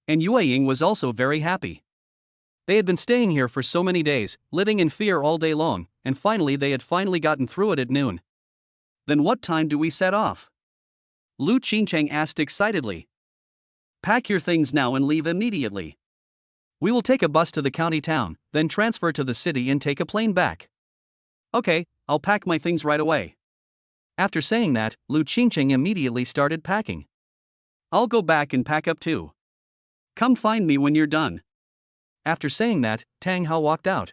And Yue Ying was also very happy. They had been staying here for so many days, living in fear all day long, and finally they had gotten through it at noon. Then what time do we set off? Lu Qingcheng asked excitedly. Pack your things now and leave immediately. We will take a bus to the county town, then transfer to the city and take a plane back. Okay, I'll pack my things right away. After saying that, Lu Qingcheng immediately started packing. I'll go back and pack up too. Come find me when you're done. After saying that, Tang Hao walked out.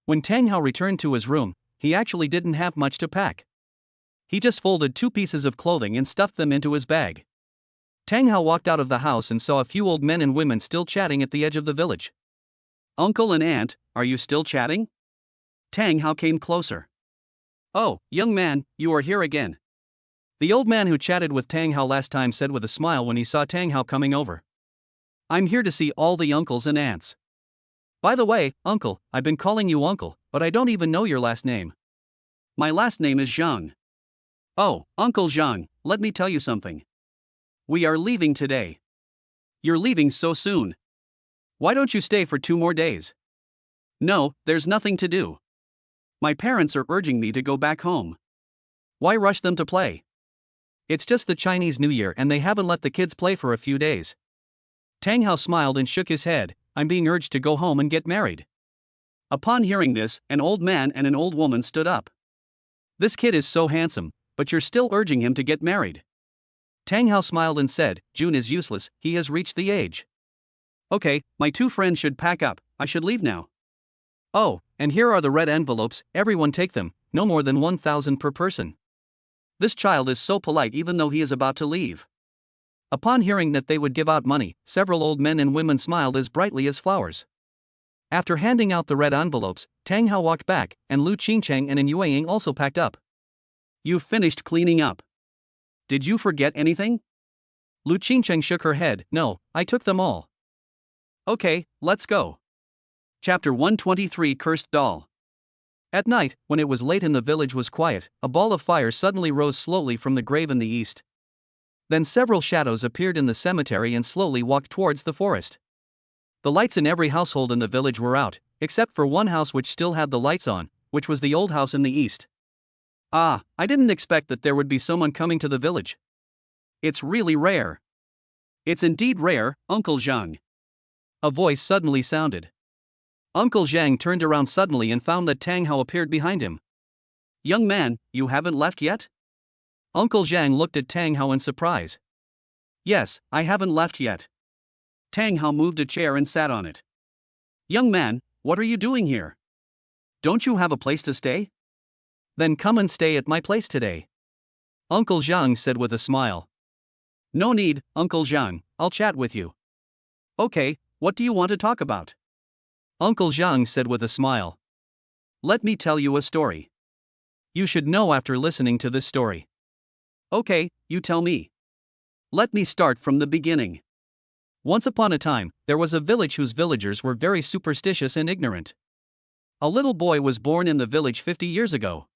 When Tang Hao returned to his room, he actually didn't have much to pack. He just folded 2 pieces of clothing and stuffed them into his bag. Tang Hao walked out of the house and saw a few old men and women still chatting at the edge of the village. Uncle and aunt, are you still chatting? Tang Hao came closer. Oh, young man, you are here again. The old man who chatted with Tang Hao last time said with a smile when he saw Tang Hao coming over. I'm here to see all the uncles and aunts. By the way, uncle, I've been calling you uncle, but I don't even know your last name. My last name is Zhang. Oh, Uncle Zhang, let me tell you something. We are leaving today. You're leaving so soon. Why don't you stay for 2 more days? No, there's nothing to do. My parents are urging me to go back home. Why rush them to play? It's just the Chinese New Year and they haven't let the kids play for a few days. Tang Hao smiled and shook his head. I'm being urged to go home and get married. Upon hearing this, an old man and an old woman stood up. This kid is so handsome, but you're still urging him to get married. Tang Hao smiled and said, June is useless, he has reached the age. Okay, my 2 friends should pack up, I should leave now. Oh, and here are the red envelopes, everyone take them, no more than 1,000 per person. This child is so polite even though he is about to leave. Upon hearing that they would give out money, several old men and women smiled as brightly as flowers. After handing out the red envelopes, Tang Hao walked back, and Lu Qingcheng and An Yueying also packed up. You've finished cleaning up. Did you forget anything? Lu Qingcheng shook her head. No, I took them all. Okay, let's go. Chapter 123 Cursed Doll. At night, when it was late and the village was quiet, a ball of fire suddenly rose slowly from the grave in the east. Then several shadows appeared in the cemetery and slowly walked towards the forest. The lights in every household in the village were out, except for one house which still had the lights on, which was the old house in the east. Ah, I didn't expect that there would be someone coming to the village. It's really rare. It's indeed rare, Uncle Zhang. A voice suddenly sounded. Uncle Zhang turned around suddenly and found that Tang Hao appeared behind him. Young man, you haven't left yet? Uncle Zhang looked at Tang Hao in surprise. Yes, I haven't left yet. Tang Hao moved a chair and sat on it. Young man, what are you doing here? Don't you have a place to stay? Then come and stay at my place today. Uncle Zhang said with a smile. No need, Uncle Zhang, I'll chat with you. Okay, what do you want to talk about? Uncle Zhang said with a smile. Let me tell you a story. You should know after listening to this story. Okay, you tell me. Let me start from the beginning. Once upon a time, there was a village whose villagers were very superstitious and ignorant. A little boy was born in the village 50 years ago.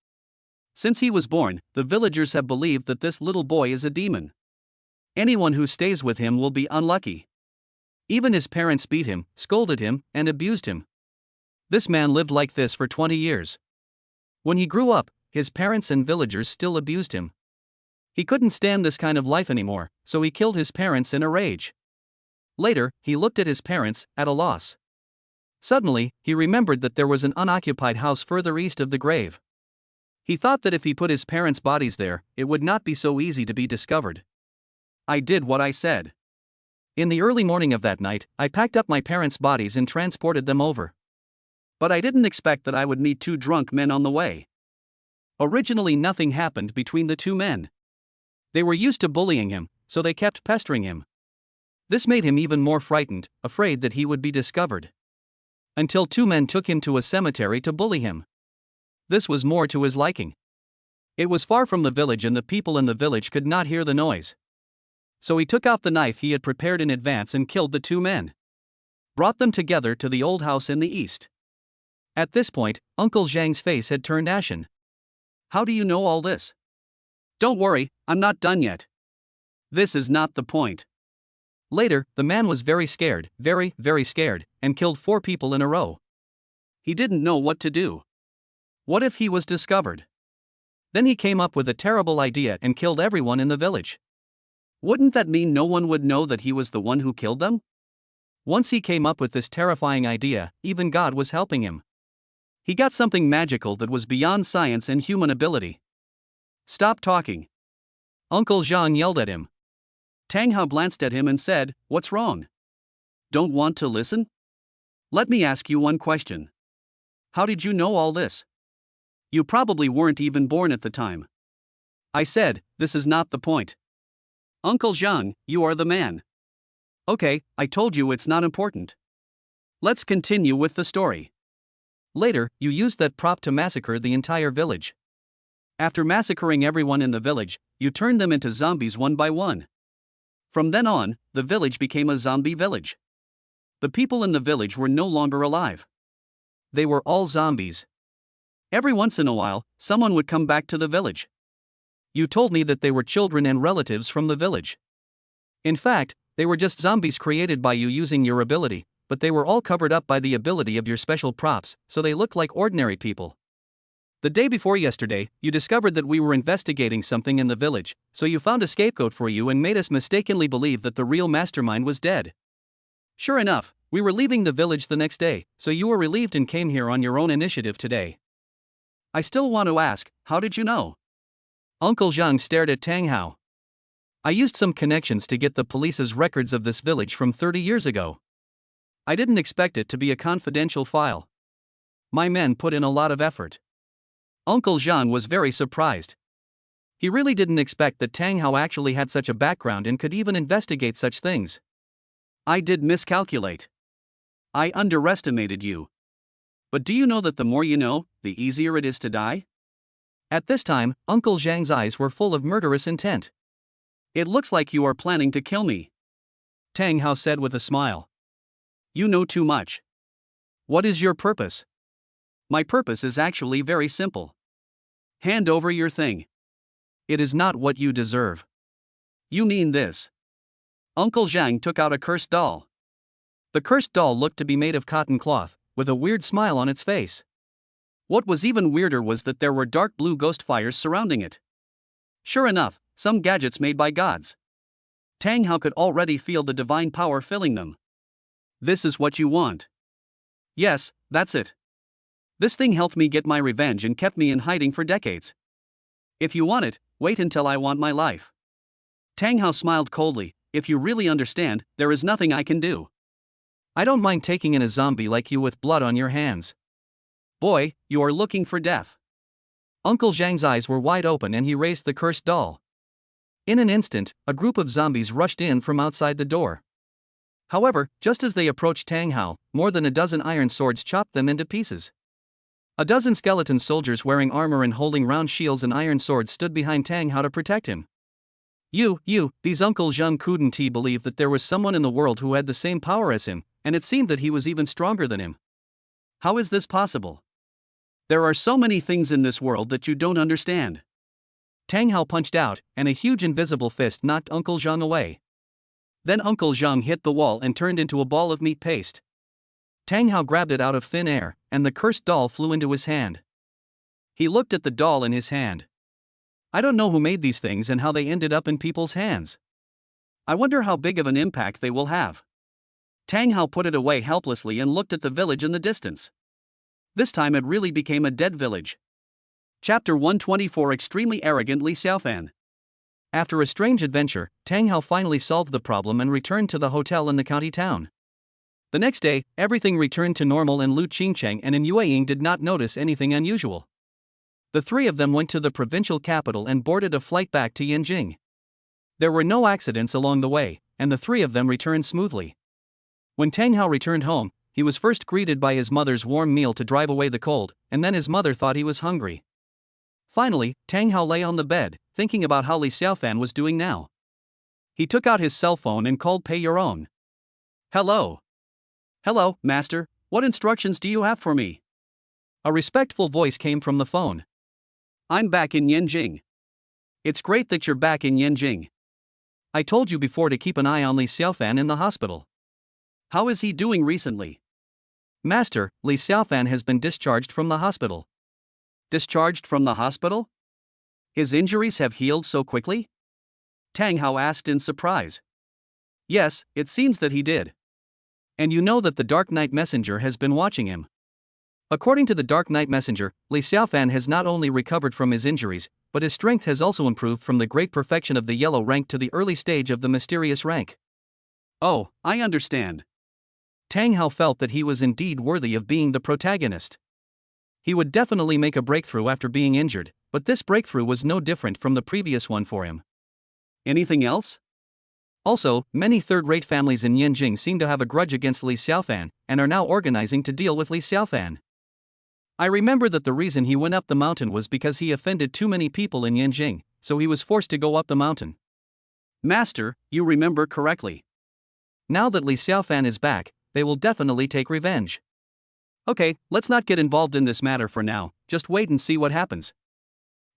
Since he was born, the villagers have believed that this little boy is a demon. Anyone who stays with him will be unlucky. Even his parents beat him, scolded him, and abused him. This man lived like this for 20 years. When he grew up, his parents and villagers still abused him. He couldn't stand this kind of life anymore, so he killed his parents in a rage. Later, he looked at his parents, at a loss. Suddenly, he remembered that there was an unoccupied house further east of the grave. He thought that if he put his parents' bodies there, it would not be so easy to be discovered. I did what I said. In the early morning of that night, I packed up my parents' bodies and transported them over. But I didn't expect that I would meet 2 drunk men on the way. Originally, nothing happened between the 2 men. They were used to bullying him, so they kept pestering him. This made him even more frightened, afraid that he would be discovered. Until 2 men took him to a cemetery to bully him. This was more to his liking. It was far from the village and the people in the village could not hear the noise. So he took out the knife he had prepared in advance and killed the 2 men. Brought them together to the old house in the east. At this point, Uncle Zhang's face had turned ashen. How do you know all this? Don't worry, I'm not done yet. This is not the point. Later, the man was very scared, very, very scared, and killed 4 people in a row. He didn't know what to do. What if he was discovered? Then he came up with a terrible idea and killed everyone in the village. Wouldn't that mean no one would know that he was the one who killed them? Once he came up with this terrifying idea, even God was helping him. He got something magical that was beyond science and human ability. Stop talking. Uncle Zhang yelled at him. Tang Hao glanced at him and said, What's wrong? Don't want to listen? Let me ask you one question. How did you know all this? You probably weren't even born at the time. I said, this is not the point. Uncle Zhang, you are the man. Okay, I told you it's not important. Let's continue with the story. Later, you used that prop to massacre the entire village. After massacring everyone in the village, you turned them into zombies one by one. From then on, the village became a zombie village. The people in the village were no longer alive. They were all zombies. Every once in a while, someone would come back to the village. You told me that they were children and relatives from the village. In fact, They were just zombies created by you using your ability, but they were all covered up by the ability of your special props, so they looked like ordinary people. The day before yesterday, you discovered that we were investigating something in the village, so you found a scapegoat for you and made us mistakenly believe that the real mastermind was dead. Sure enough, we were leaving the village the next day, so you were relieved and came here on your own initiative today. I still want to ask, how did you know? Uncle Zhang stared at Tang Hao. I used some connections to get the police's records of this village from 30 years ago. I didn't expect it to be a confidential file. My men put in a lot of effort. Uncle Zhang was very surprised. He really didn't expect that Tang Hao actually had such a background and could even investigate such things. I did miscalculate. I underestimated you. But do you know that the more you know, the easier it is to die? At this time, Uncle Zhang's eyes were full of murderous intent. It looks like you are planning to kill me, Tang Hao said with a smile. You know too much. What is your purpose? My purpose is actually very simple. Hand over your thing. It is not what you deserve. You mean this? Uncle Zhang took out a cursed doll. The cursed doll looked to be made of cotton cloth, with a weird smile on its face. What was even weirder was that there were dark blue ghost fires surrounding it. Sure enough, some gadgets made by gods. Tang Hao could already feel the divine power filling them. This is what you want. Yes, that's it. This thing helped me get my revenge and kept me in hiding for decades. If you want it, wait until I want my life. Tang Hao smiled coldly. If you really understand, there is nothing I can do. I don't mind taking in a zombie like you with blood on your hands. Boy, you are looking for death. Uncle Zhang's eyes were wide open and he raised the cursed doll. In an instant, a group of zombies rushed in from outside the door. However, just as they approached Tang Hao, more than a dozen iron swords chopped them into pieces. A dozen skeleton soldiers wearing armor and holding round shields and iron swords stood behind Tang Hao to protect him. These Uncle Zhang couldn't believe that there was someone in the world who had the same power as him, and it seemed that he was even stronger than him. How is this possible? There are so many things in this world that you don't understand. Tang Hao punched out, and a huge invisible fist knocked Uncle Zhang away. Then Uncle Zhang hit the wall and turned into a ball of meat paste. Tang Hao grabbed it out of thin air, and the cursed doll flew into his hand. He looked at the doll in his hand. I don't know who made these things and how they ended up in people's hands. I wonder how big of an impact they will have. Tang Hao put it away helplessly and looked at the village in the distance. This time it really became a dead village. Chapter 124 Extremely Arrogant Li Xiaofan. After a strange adventure, Tang Hao finally solved the problem and returned to the hotel in the county town. The next day, everything returned to normal and Lu Qingcheng and in Yueying did not notice anything unusual. The three of them went to the provincial capital and boarded a flight back to Yanjing. There were no accidents along the way, and the three of them returned smoothly. When Tang Hao returned home, he was first greeted by his mother's warm meal to drive away the cold, and then his mother thought he was hungry. Finally, Tang Hao lay on the bed, thinking about how Li Xiaofan was doing now. He took out his cell phone and called Pei Yaron. Hello. Hello, master, what instructions do you have for me? A respectful voice came from the phone. I'm back in Yanjing. It's great that you're back in Yanjing. I told you before to keep an eye on Li Xiaofan in the hospital. How is he doing recently? Master, Li Xiaofan has been discharged from the hospital. Discharged from the hospital? His injuries have healed so quickly? Tang Hao asked in surprise. Yes, it seems that he did. And you know that the Dark Knight Messenger has been watching him. According to the Dark Knight Messenger, Li Xiaofan has not only recovered from his injuries, but his strength has also improved from the great perfection of the yellow rank to the early stage of the mysterious rank. Oh, I understand. Tang Hao felt that he was indeed worthy of being the protagonist. He would definitely make a breakthrough after being injured, but this breakthrough was no different from the previous one for him. Anything else? Also, many third-rate families in Yanjing seem to have a grudge against Li Xiaofan, and are now organizing to deal with Li Xiaofan. I remember that the reason he went up the mountain was because he offended too many people in Yanjing, so he was forced to go up the mountain. Master, you remember correctly. Now that Li Xiaofan is back, they will definitely take revenge. Okay, let's not get involved in this matter for now, just wait and see what happens.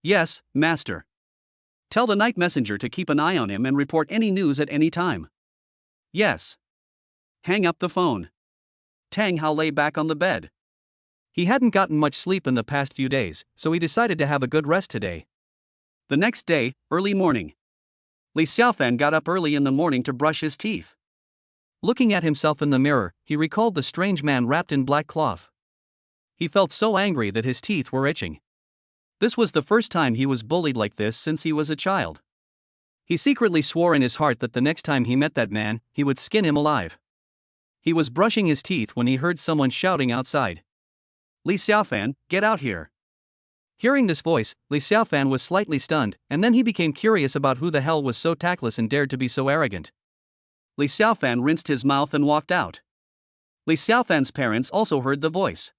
Yes, Master. Tell the Night Messenger to keep an eye on him and report any news at any time. Yes. Hang up the phone. Tang Hao lay back on the bed. He hadn't gotten much sleep in the past few days, so he decided to have a good rest today. The next day, early morning. Li Xiaofan got up early in the morning to brush his teeth. Looking at himself in the mirror, he recalled the strange man wrapped in black cloth. He felt so angry that his teeth were itching. This was the first time he was bullied like this since he was a child. He secretly swore in his heart that the next time he met that man, he would skin him alive. He was brushing his teeth when he heard someone shouting outside. Li Xiaofan, get out here. Hearing this voice, Li Xiaofan was slightly stunned, and then he became curious about who the hell was so tactless and dared to be so arrogant. Li Xiaofan rinsed his mouth and walked out. Li Xiaofan's parents also heard the voice.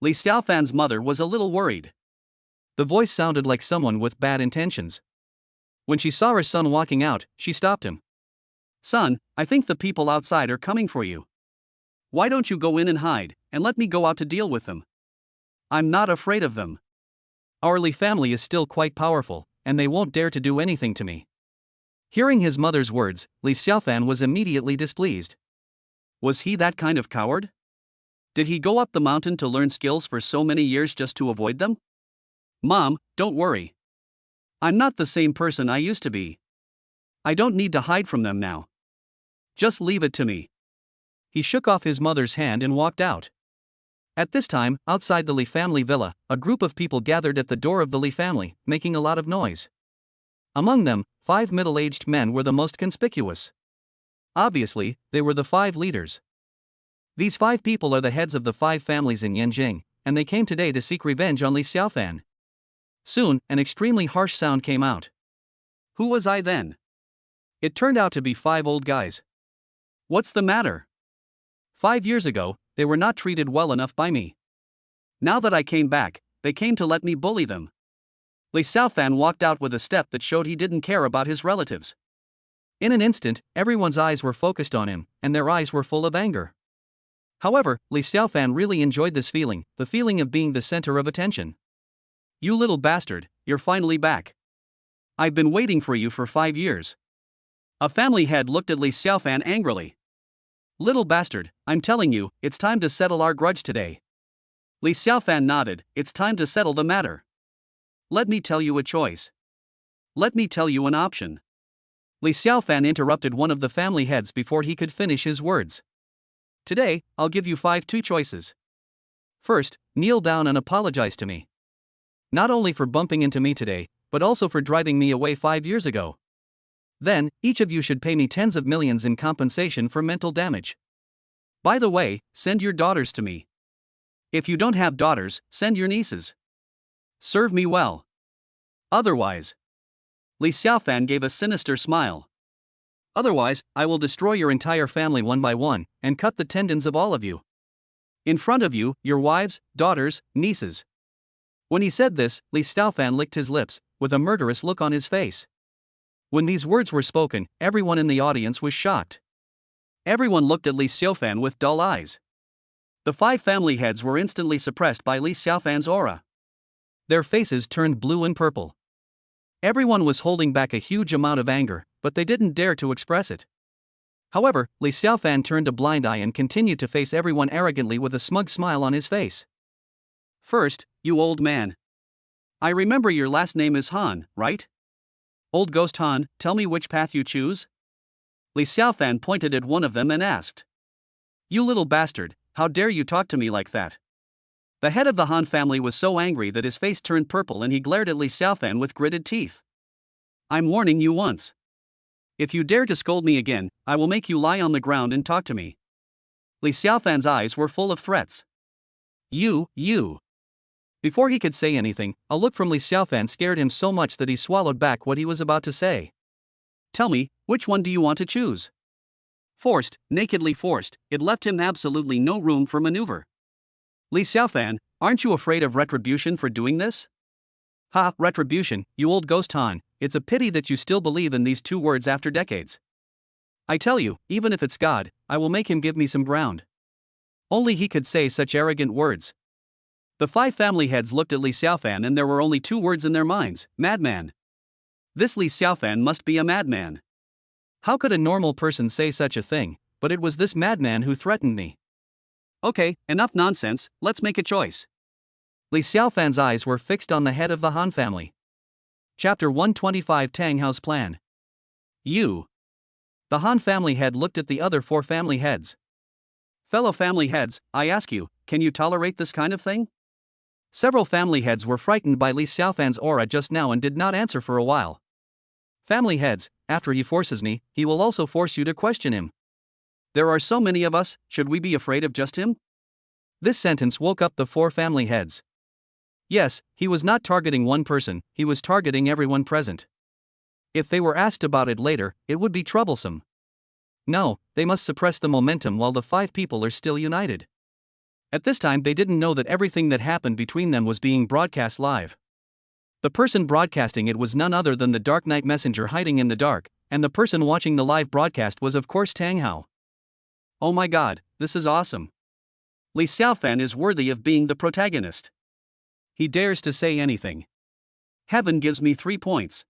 Li Xiaofan's mother was a little worried. The voice sounded like someone with bad intentions. When she saw her son walking out, she stopped him. Son, I think the people outside are coming for you. Why don't you go in and hide, and let me go out to deal with them? I'm not afraid of them. Our Li family is still quite powerful, and they won't dare to do anything to me. Hearing his mother's words, Li Xiaofan was immediately displeased. Was he that kind of coward? Did he go up the mountain to learn skills for so many years just to avoid them? Mom, don't worry. I'm not the same person I used to be. I don't need to hide from them now. Just leave it to me. He shook off his mother's hand and walked out. At this time, outside the Li family villa, a group of people gathered at the door of the Li family, making a lot of noise. Among them, 5 middle-aged men were the most conspicuous. Obviously, they were the 5 leaders. These 5 people are the heads of the 5 families in Yanjing, and they came today to seek revenge on Li Xiaofan. Soon, an extremely harsh sound came out. Who was I then? It turned out to be 5 old guys. What's the matter? 5 years ago, they were not treated well enough by me. Now that I came back, they came to let me bully them. Li Xiaofan walked out with a step that showed he didn't care about his relatives. In an instant, everyone's eyes were focused on him, and their eyes were full of anger. However, Li Xiaofan really enjoyed this feeling, the feeling of being the center of attention. You little bastard, you're finally back. I've been waiting for you for 5 years. A family head looked at Li Xiaofan angrily. Little bastard, I'm telling you, it's time to settle our grudge today. Li Xiaofan nodded, it's time to settle the matter. Let me tell you a choice. Let me tell you an option. Li Xiaofan interrupted one of the family heads before he could finish his words. Today, I'll give you 2 choices. First, kneel down and apologize to me. Not only for bumping into me today, but also for driving me away 5 years ago. Then, each of you should pay me tens of millions in compensation for mental damage. By the way, send your daughters to me. If you don't have daughters, send your nieces. Serve me well. Otherwise. Li Xiaofan gave a sinister smile. Otherwise, I will destroy your entire family one by one, and cut the tendons of all of you. In front of you, your wives, daughters, nieces. When he said this, Li Xiaofan licked his lips, with a murderous look on his face. When these words were spoken, everyone in the audience was shocked. Everyone looked at Li Xiaofan with dull eyes. The 5 family heads were instantly suppressed by Li Xiaofan's aura. Their faces turned blue and purple. Everyone was holding back a huge amount of anger, but they didn't dare to express it. However, Li Xiaofan turned a blind eye and continued to face everyone arrogantly with a smug smile on his face. First, you old man. I remember your last name is Han, right? Old Ghost Han, tell me which path you choose? Li Xiaofan pointed at one of them and asked. You little bastard, how dare you talk to me like that? The head of the Han family was so angry that his face turned purple and he glared at Li Xiaofan with gritted teeth. I'm warning you once. If you dare to scold me again, I will make you lie on the ground and talk to me. Li Xiaofan's eyes were full of threats. You. Before he could say anything, a look from Li Xiaofan scared him so much that he swallowed back what he was about to say. Tell me, which one do you want to choose? Forced, nakedly forced, it left him absolutely no room for maneuver. Li Xiaofan, aren't you afraid of retribution for doing this? Ha, retribution, you old ghost Han, it's a pity that you still believe in these 2 words after decades. I tell you, even if it's God, I will make him give me some ground. Only he could say such arrogant words. The 5 family heads looked at Li Xiaofan and there were only 2 words in their minds, madman. This Li Xiaofan must be a madman. How could a normal person say such a thing? But it was this madman who threatened me. Okay, enough nonsense, let's make a choice. Li Xiaofan's eyes were fixed on the head of the Han family. Chapter 125 Tang Hao's Plan. You. The Han family head looked at the other 4 family heads. Fellow family heads, I ask you, can you tolerate this kind of thing? Several family heads were frightened by Li Xiaofan's aura just now and did not answer for a while. Family heads, after he forces me, he will also force you to question him. There are so many of us, should we be afraid of just him? This sentence woke up the 4 family heads. Yes, he was not targeting one person, he was targeting everyone present. If they were asked about it later, it would be troublesome. No, they must suppress the momentum while the 5 people are still united. At this time they didn't know that everything that happened between them was being broadcast live. The person broadcasting it was none other than the Dark Knight Messenger hiding in the dark, and the person watching the live broadcast was of course Tang Hao. Oh my god, this is awesome. Li Xiaofan is worthy of being the protagonist. He dares to say anything. Heaven gives me 3 points.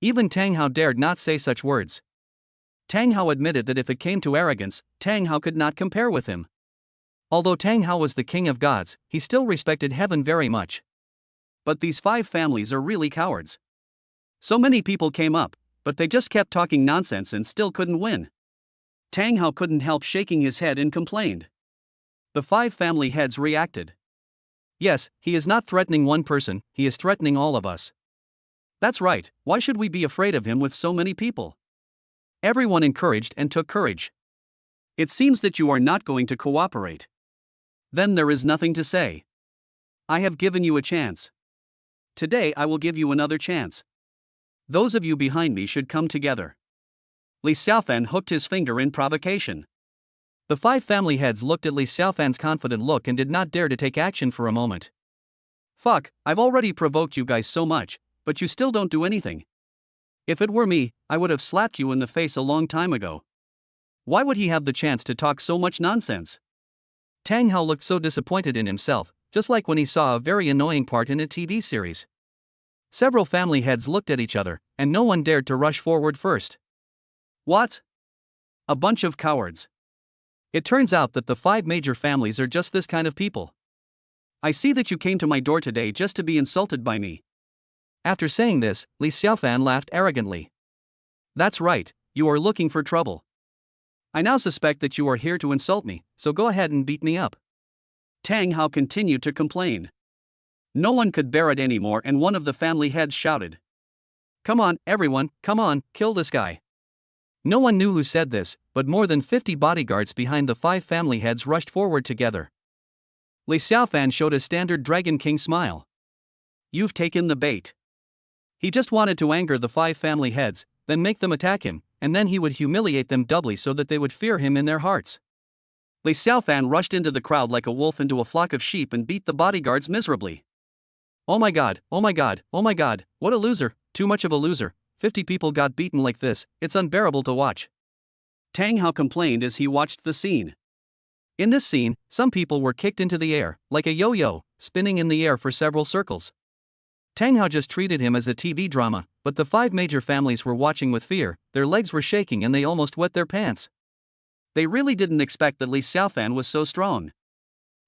Even Tang Hao dared not say such words. Tang Hao admitted that if it came to arrogance, Tang Hao could not compare with him. Although Tang Hao was the king of gods, he still respected heaven very much. But these 5 families are really cowards. So many people came up, but they just kept talking nonsense and still couldn't win. Tang Hao couldn't help shaking his head and complained. The 5 family heads reacted. Yes, he is not threatening one person, he is threatening all of us. That's right, why should we be afraid of him with so many people? Everyone encouraged and took courage. It seems that you are not going to cooperate. Then there is nothing to say. I have given you a chance. Today I will give you another chance. Those of you behind me should come together. Li Xiaofan hooked his finger in provocation. The 5 family heads looked at Li Xiaofan's confident look and did not dare to take action for a moment. Fuck, I've already provoked you guys so much, but you still don't do anything. If it were me, I would have slapped you in the face a long time ago. Why would he have the chance to talk so much nonsense? Tang Hao looked so disappointed in himself, just like when he saw a very annoying part in a TV series. Several family heads looked at each other, and no one dared to rush forward first. What? A bunch of cowards. It turns out that the 5 major families are just this kind of people. I see that you came to my door today just to be insulted by me. After saying this, Li Xiaofan laughed arrogantly. That's right, you are looking for trouble. I now suspect that you are here to insult me, so go ahead and beat me up. Tang Hao continued to complain. No one could bear it anymore and one of the family heads shouted. Come on, everyone, come on, kill this guy. No one knew who said this, but more than 50 bodyguards behind the 5 family heads rushed forward together. Li Xiaofan showed a standard Dragon King smile. You've taken the bait. He just wanted to anger the 5 family heads, then make them attack him, and then he would humiliate them doubly so that they would fear him in their hearts. Li Xiaofan rushed into the crowd like a wolf into a flock of sheep and beat the bodyguards miserably. Oh my god, oh my god, oh my god, what a loser, too much of a loser, 50 people got beaten like this, it's unbearable to watch. Tang Hao complained as he watched the scene. In this scene, some people were kicked into the air, like a yo-yo, spinning in the air for several circles. Tang Hao just treated him as a TV drama, but the 5 major families were watching with fear, their legs were shaking and they almost wet their pants. They really didn't expect that Li Xiaofan was so strong.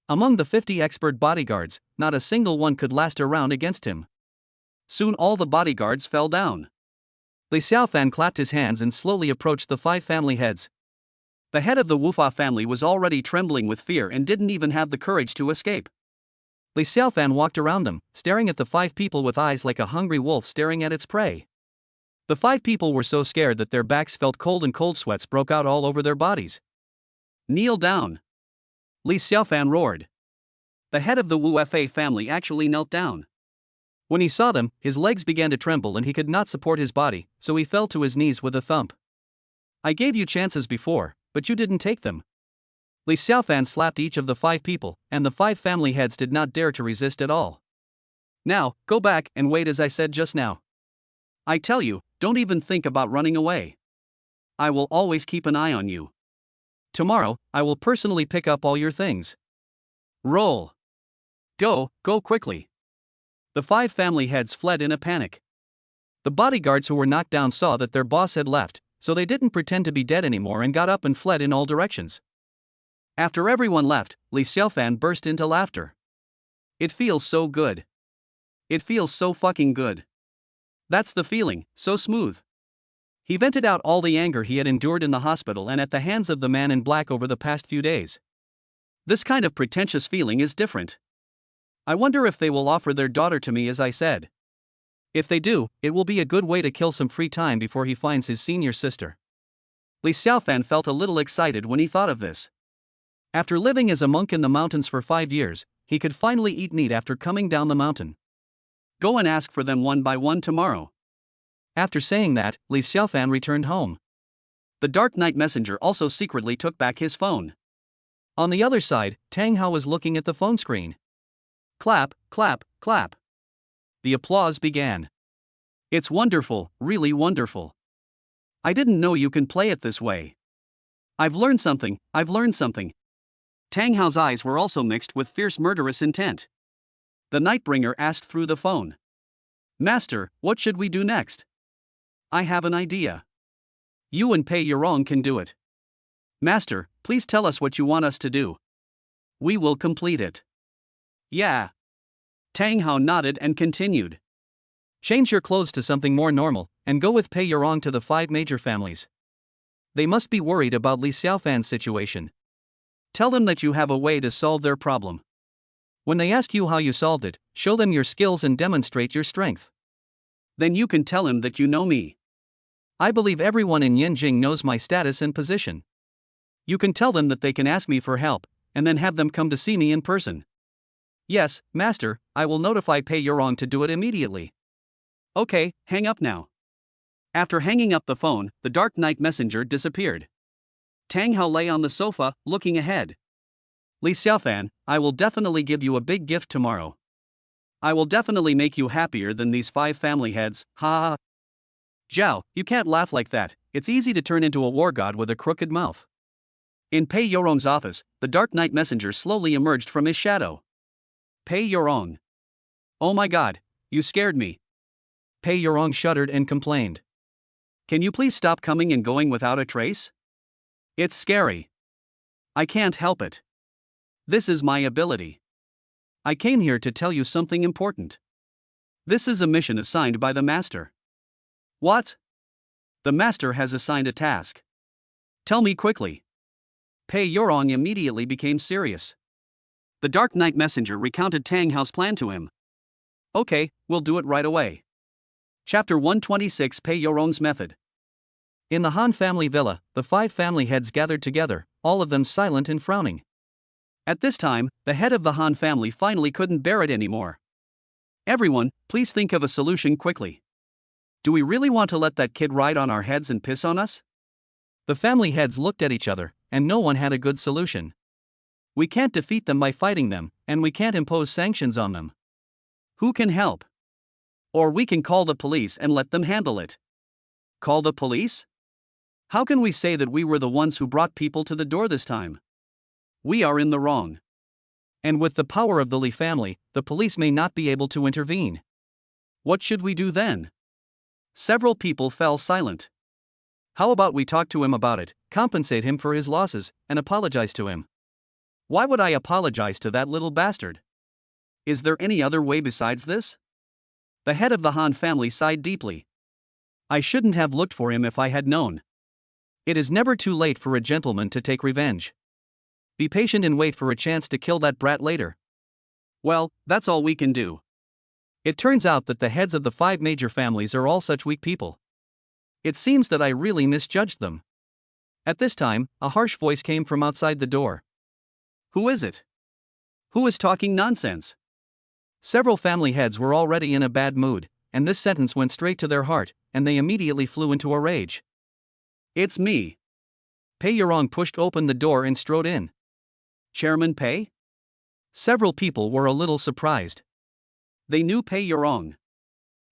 Among the 50 expert bodyguards, not a single one could last a round against him. Soon all the bodyguards fell down. Li Xiaofan clapped his hands and slowly approached the 5 family heads. The head of the Wufa family was already trembling with fear and didn't even have the courage to escape. Li Xiaofan walked around them, staring at the 5 people with eyes like a hungry wolf staring at its prey. The 5 people were so scared that their backs felt cold and cold sweats broke out all over their bodies. Kneel down! Li Xiaofan roared. The head of the Wu Fa family actually knelt down. When he saw them, his legs began to tremble and he could not support his body, so he fell to his knees with a thump. I gave you chances before, but you didn't take them. Li Xiaofan slapped each of the 5 people, and the 5 family heads did not dare to resist at all. Now, go back and wait as I said just now. I tell you, don't even think about running away. I will always keep an eye on you. Tomorrow, I will personally pick up all your things. Roll. Go quickly. The 5 family heads fled in a panic. The bodyguards who were knocked down saw that their boss had left, So they didn't pretend to be dead anymore and got up and fled in all directions. After everyone left, Li Xiaofan burst into laughter. It feels so good. It feels so fucking good. That's the feeling, so smooth. He vented out all the anger he had endured in the hospital and at the hands of the man in black over the past few days. This kind of pretentious feeling is different. I wonder if they will offer their daughter to me as I said. If they do, it will be a good way to kill some free time before he finds his senior sister. Li Xiaofan felt a little excited when he thought of this. After living as a monk in the mountains for 5 years, he could finally eat meat after coming down the mountain. Go and ask for them one by one tomorrow. After saying that, Li Xiaofan returned home. The Dark Knight Messenger also secretly took back his phone. On the other side, Tang Hao was looking at the phone screen. Clap, clap, clap. The applause began. It's wonderful, really wonderful. I didn't know you can play it this way. I've learned something. Tang Hao's eyes were also mixed with fierce murderous intent. The Nightbringer asked through the phone. Master, what should we do next? I have an idea. You and Pei Yurong can do it. Master, please tell us what you want us to do. We will complete it. Yeah. Tang Hao nodded and continued. Change your clothes to something more normal, and go with Pei Yurong to the 5 major families. They must be worried about Li Xiaofan's situation. Tell them that you have a way to solve their problem. When they ask you how you solved it, show them your skills and demonstrate your strength. Then you can tell him that you know me. I believe everyone in Yanjing knows my status and position. You can tell them that they can ask me for help, and then have them come to see me in person. Yes, Master, I will notify Pei Yurong to do it immediately. Okay, hang up now. After hanging up the phone, the Dark Knight Messenger disappeared. Tang Hao lay on the sofa, looking ahead. Li Xiaofan, I will definitely give you a big gift tomorrow. I will definitely make you happier than these 5 family heads, ha ha. Zhao, you can't laugh like that, it's easy to turn into a war god with a crooked mouth. In Pei Yurong's office, the Dark Knight Messenger slowly emerged from his shadow. Pei Yurong. Oh my god, you scared me. Pei Yurong shuddered and complained. Can you please stop coming and going without a trace? It's scary. I can't help it. This is my ability. I came here to tell you something important. This is a mission assigned by the Master. What? The Master has assigned a task. Tell me quickly. Pei Yurong immediately became serious. The Dark Knight Messenger recounted Tang Hao's plan to him. Okay, we'll do it right away. Chapter 126 Pei Yurong's Method. In the Han family villa, the 5 family heads gathered together, all of them silent and frowning. At this time, the head of the Han family finally couldn't bear it anymore. Everyone, please think of a solution quickly. Do we really want to let that kid ride on our heads and piss on us? The family heads looked at each other, and no one had a good solution. We can't defeat them by fighting them, and we can't impose sanctions on them. Who can help? Or we can call the police and let them handle it. Call the police? How can we say that we were the ones who brought people to the door this time? We are in the wrong. And with the power of the Li family, the police may not be able to intervene. What should we do then? Several people fell silent. How about we talk to him about it, compensate him for his losses, and apologize to him? Why would I apologize to that little bastard? Is there any other way besides this? The head of the Han family sighed deeply. I shouldn't have looked for him if I had known. It is never too late for a gentleman to take revenge. Be patient and wait for a chance to kill that brat later. Well, that's all we can do. It turns out that the heads of the 5 major families are all such weak people. It seems that I really misjudged them. At this time, a harsh voice came from outside the door. Who is it? Who is talking nonsense? Several family heads were already in a bad mood, and this sentence went straight to their heart, and they immediately flew into a rage. It's me. Pei Yurong pushed open the door and strode in. Chairman Pei? Several people were a little surprised. They knew Pei Yurong.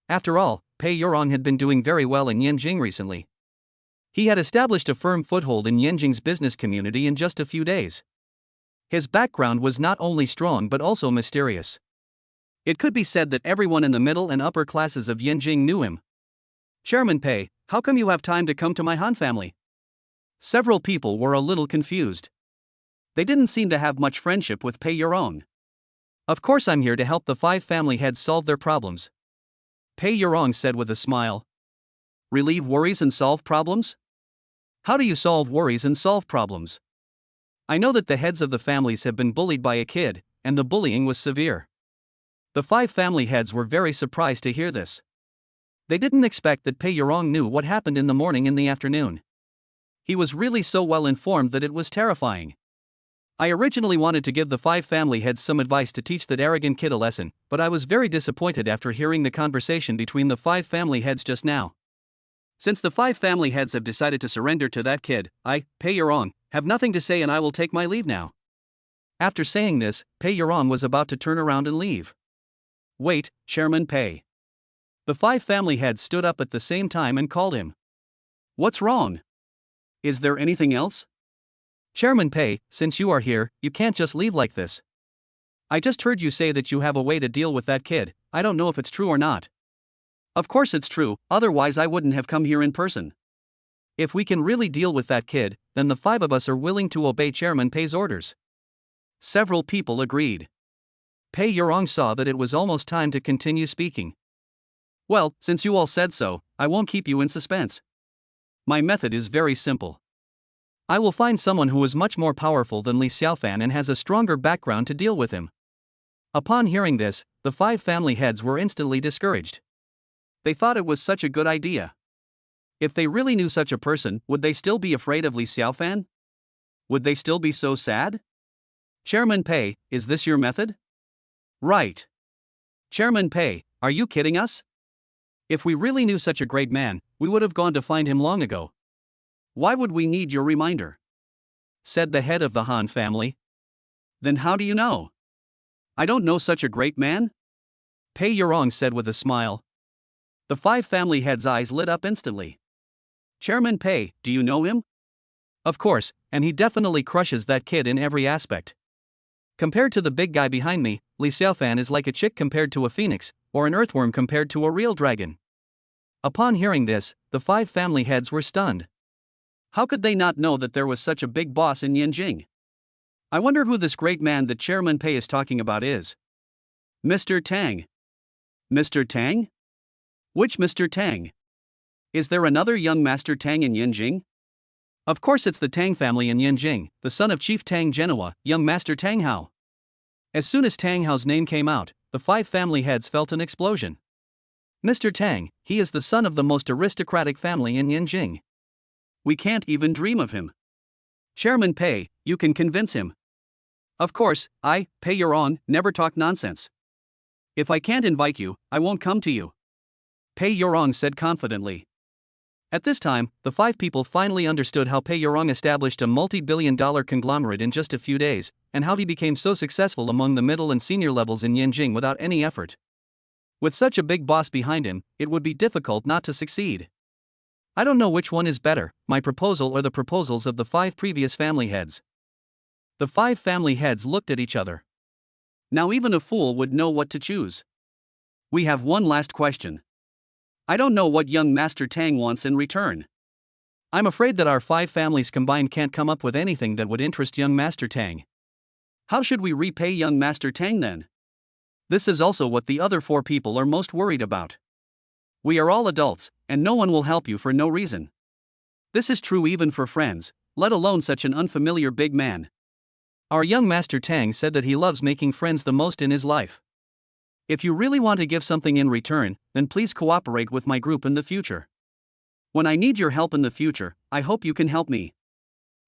After all, Pei Yurong had been doing very well in Yanjing recently. He had established a firm foothold in Yanjing's business community in just a few days. His background was not only strong but also mysterious. It could be said that everyone in the middle and upper classes of Yanjing knew him. Chairman Pei, How come you have time to come to my Han family? Several people were a little confused. They didn't seem to have much friendship with Pei Yurong. Of course I'm here to help the 5 family heads solve their problems, Pei Yurong said with a smile. Relieve worries and solve problems? How do you solve worries and solve problems? I know that the heads of the families have been bullied by a kid, and the bullying was severe. The 5 family heads were very surprised to hear this. They didn't expect that Pei Yurong knew what happened in the morning and the afternoon. He was really so well informed that it was terrifying. I originally wanted to give the 5 family heads some advice to teach that arrogant kid a lesson, but I was very disappointed after hearing the conversation between the 5 family heads just now. Since the 5 family heads have decided to surrender to that kid, I, Pei Yurong, have nothing to say and I will take my leave now. After saying this, Pei Yurong was about to turn around and leave. Wait, Chairman Pei. The 5 family heads stood up at the same time and called him. What's wrong? Is there anything else? Chairman Pei, since you are here, you can't just leave like this. I just heard you say that you have a way to deal with that kid. I don't know if it's true or not. Of course it's true, otherwise I wouldn't have come here in person. If we can really deal with that kid, then the 5 of us are willing to obey Chairman Pei's orders. Several people agreed. Pei Yurong saw that it was almost time to continue speaking. Well, since you all said so, I won't keep you in suspense. My method is very simple. I will find someone who is much more powerful than Li Xiaofan and has a stronger background to deal with him. Upon hearing this, the 5 family heads were instantly discouraged. They thought it was such a good idea. If they really knew such a person, would they still be afraid of Li Xiaofan? Would they still be so sad? Chairman Pei, is this your method? Right. Chairman Pei, are you kidding us? If we really knew such a great man, we would have gone to find him long ago. Why would we need your reminder? Said the head of the Han family. Then how do you know? I don't know such a great man? Pei Yurong said with a smile. The 5 family heads' eyes lit up instantly. Chairman Pei, do you know him? Of course, and he definitely crushes that kid in every aspect. Compared to the big guy behind me, Li Xiaofan is like a chick compared to a phoenix, or an earthworm compared to a real dragon. Upon hearing this, the 5 family heads were stunned. How could they not know that there was such a big boss in Yanjing? I wonder who this great man that Chairman Pei is talking about is. Mr. Tang. Mr. Tang? Which Mr. Tang? Is there another young Master Tang in Yanjing? Of course it's the Tang family in Yanjing, the son of Chief Tang Genoa, young Master Tang Hao. As soon as Tang Hao's name came out, the 5 family heads felt an explosion. Mr. Tang, he is the son of the most aristocratic family in Yanjing. We can't even dream of him. Chairman Pei, you can convince him. Of course, I, Pei Yurong, never talk nonsense. If I can't invite you, I won't come to you. Pei Yurong said confidently. At this time, the 5 people finally understood how Pei Yurong established a multi-billion-dollar conglomerate in just a few days, and how he became so successful among the middle and senior levels in Yanjing without any effort. With such a big boss behind him, it would be difficult not to succeed. I don't know which one is better, my proposal or the proposals of the 5 previous family heads. The 5 family heads looked at each other. Now even a fool would know what to choose. We have one last question. I don't know what young Master Tang wants in return. I'm afraid that our 5 families combined can't come up with anything that would interest young Master Tang. How should we repay young Master Tang then? This is also what the other 4 people are most worried about. We are all adults, and no one will help you for no reason. This is true even for friends, let alone such an unfamiliar big man. Our young Master Tang said that he loves making friends the most in his life. If you really want to give something in return, then please cooperate with my group in the future. When I need your help in the future, I hope you can help me.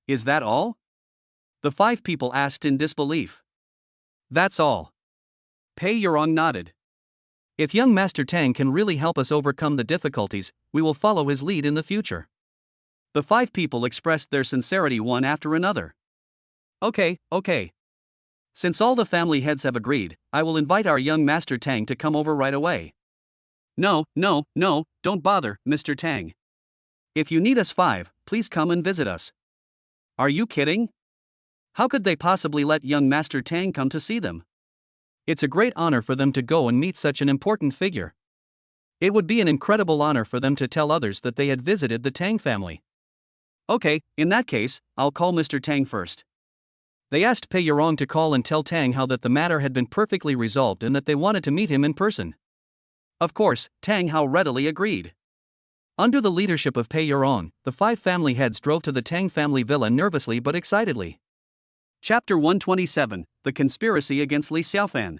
Is that all? The 5 people asked in disbelief. That's all. Pei Yurong nodded. If young Master Tang can really help us overcome the difficulties, we will follow his lead in the future. The 5 people expressed their sincerity one after another. Okay. Since all the family heads have agreed, I will invite our young Master Tang to come over right away. No, don't bother, Mr. Tang. If you need us 5, please come and visit us. Are you kidding? How could they possibly let young Master Tang come to see them? It's a great honor for them to go and meet such an important figure. It would be an incredible honor for them to tell others that they had visited the Tang family. Okay, in that case, I'll call Mr. Tang first. They asked Pei Yorong to call and tell Tang Hao that the matter had been perfectly resolved and that they wanted to meet him in person. Of course, Tang Hao readily agreed. Under the leadership of Pei Yorong, the 5 family heads drove to the Tang family villa nervously but excitedly. Chapter 127, The Conspiracy Against Li Xiaofan.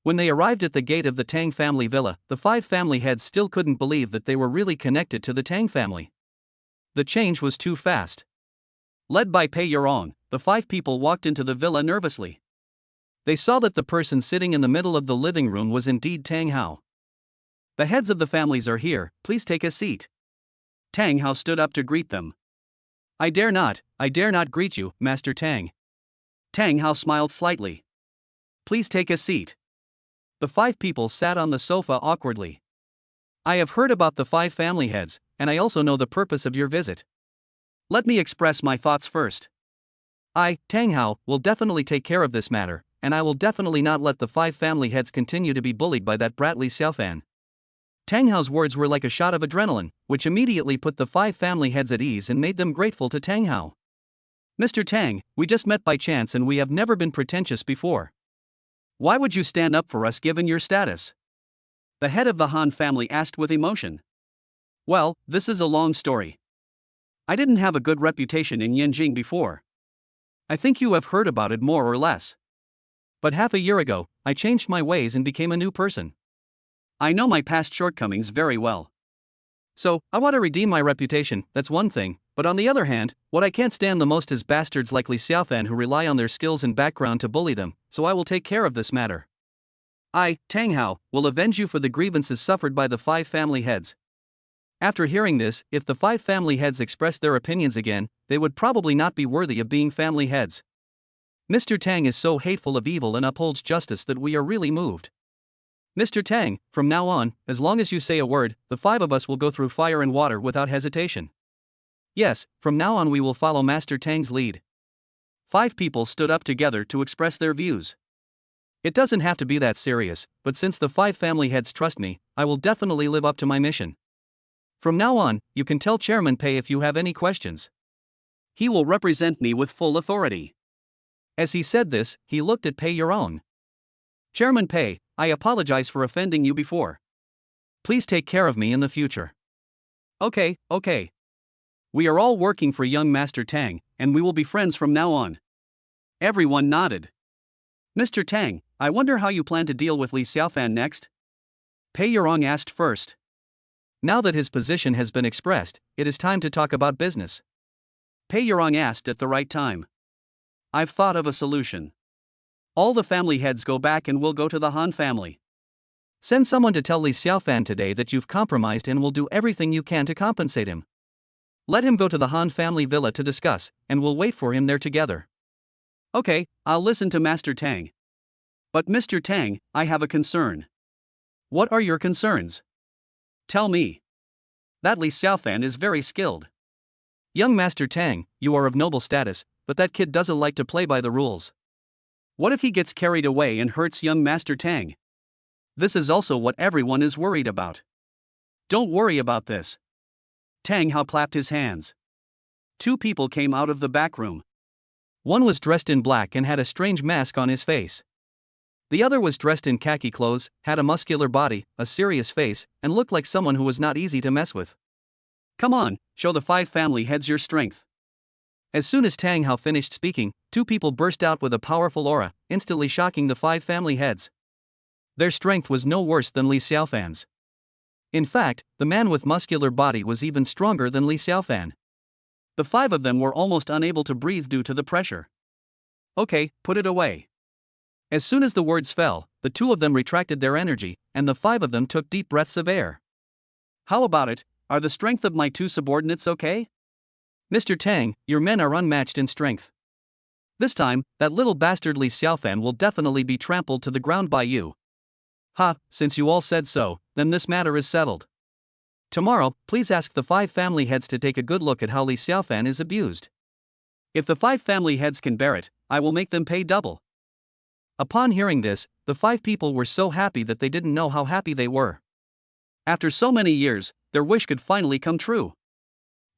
When they arrived at the gate of the Tang family villa, the 5 family heads still couldn't believe that they were really connected to the Tang family. The change was too fast. Led by Pei Yorong, the 5 people walked into the villa nervously. They saw that the person sitting in the middle of the living room was indeed Tang Hao. The heads of the families are here, please take a seat. Tang Hao stood up to greet them. I dare not greet you, Master Tang. Tang Hao smiled slightly. Please take a seat. The 5 people sat on the sofa awkwardly. I have heard about the 5 family heads, and I also know the purpose of your visit. Let me express my thoughts first. I, Tang Hao, will definitely take care of this matter, and I will definitely not let the 5 family heads continue to be bullied by that brat Li Xiaofan. Tang Hao's words were like a shot of adrenaline, which immediately put the 5 family heads at ease and made them grateful to Tang Hao. Mr. Tang, we just met by chance and we have never been pretentious before. Why would you stand up for us given your status? The head of the Han family asked with emotion. Well, this is a long story. I didn't have a good reputation in Yanjing before. I think you have heard about it more or less. But half a year ago, I changed my ways and became a new person. I know my past shortcomings very well. So, I want to redeem my reputation, that's one thing, but on the other hand, what I can't stand the most is bastards like Li Xiaofan who rely on their skills and background to bully them, so I will take care of this matter. I, Tang Hao, will avenge you for the grievances suffered by the 5 family heads. After hearing this, if the 5 family heads expressed their opinions again, they would probably not be worthy of being family heads. Mr. Tang is so hateful of evil and upholds justice that we are really moved. Mr. Tang, from now on, as long as you say a word, the 5 of us will go through fire and water without hesitation. Yes, from now on we will follow Master Tang's lead. 5 people stood up together to express their views. It doesn't have to be that serious, but since the 5 family heads trust me, I will definitely live up to my mission. From now on, you can tell Chairman Pei if you have any questions. He will represent me with full authority. As he said this, he looked at Pei Yorong. Chairman Pei, I apologize for offending you before. Please take care of me in the future. Okay. We are all working for young Master Tang, and we will be friends from now on. Everyone nodded. Mr. Tang, I wonder how you plan to deal with Li Xiaofan next? Pei Yorong asked first. Now that his position has been expressed, it is time to talk about business. Pei Yorong asked at the right time. I've thought of a solution. All the family heads go back and we'll go to the Han family. Send someone to tell Li Xiaofan today that you've compromised and will do everything you can to compensate him. Let him go to the Han family villa to discuss, and we'll wait for him there together. Okay, I'll listen to Master Tang. But Mr. Tang, I have a concern. What are your concerns? Tell me. That Li Xiaofan is very skilled. Young Master Tang, you are of noble status, but that kid doesn't like to play by the rules. What if he gets carried away and hurts young Master Tang? This is also what everyone is worried about. Don't worry about this. Tang Hao clapped his hands. 2 people came out of the back room. One was dressed in black and had a strange mask on his face. The other was dressed in khaki clothes, had a muscular body, a serious face, and looked like someone who was not easy to mess with. Come on, show the 5 family heads your strength. As soon as Tang Hao finished speaking, 2 people burst out with a powerful aura, instantly shocking the 5 family heads. Their strength was no worse than Li Xiaofan's. In fact, the man with muscular body was even stronger than Li Xiaofan. The 5 of them were almost unable to breathe due to the pressure. Okay, put it away. As soon as the words fell, the 2 of them retracted their energy, and the 5 of them took deep breaths of air. How about it? Are the strength of my 2 subordinates okay? Mr. Tang, your men are unmatched in strength. This time, that little bastard Li Xiaofan will definitely be trampled to the ground by you. Ha, since you all said so, then this matter is settled. Tomorrow, please ask the 5 family heads to take a good look at how Li Xiaofan is abused. If the 5 family heads can bear it, I will make them pay double. Upon hearing this, the 5 people were so happy that they didn't know how happy they were. After so many years, their wish could finally come true.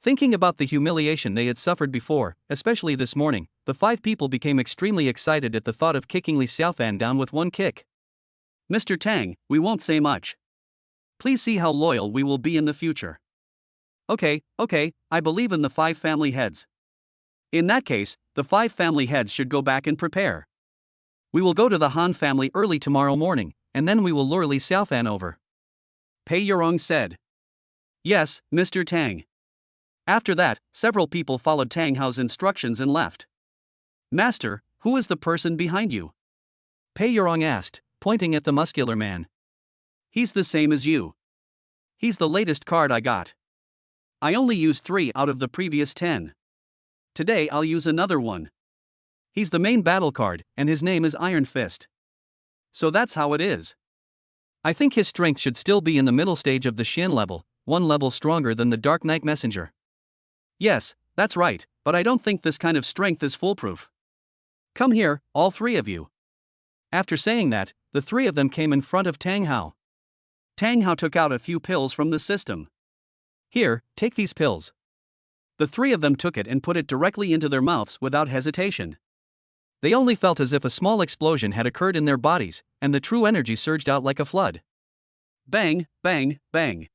Thinking about the humiliation they had suffered before, especially this morning, the 5 people became extremely excited at the thought of kicking Li Xiaofan down with one kick. Mr. Tang, we won't say much. Please see how loyal we will be in the future. Okay, I believe in the 5 family heads. In that case, the 5 family heads should go back and prepare. We will go to the Han family early tomorrow morning, and then we will lure Li Xiaofan over. Pei Yurong said. Yes, Mr. Tang. After that, several people followed Tang Hao's instructions and left. Master, who is the person behind you? Pei Yurong asked, pointing at the muscular man. He's the same as you. He's the latest card I got. I only used 3 out of the previous 10. Today I'll use another one. He's the main battle card, and his name is Iron Fist. So that's how it is. I think his strength should still be in the middle stage of the Xin level, 1 level stronger than the Dark Knight Messenger. Yes, that's right, but I don't think this kind of strength is foolproof. Come here, all 3 of you. After saying that, the 3 of them came in front of Tang Hao. Tang Hao took out a few pills from the system. Here, take these pills. The 3 of them took it and put it directly into their mouths without hesitation. They only felt as if a small explosion had occurred in their bodies, and the true energy surged out like a flood. Bang, bang, bang.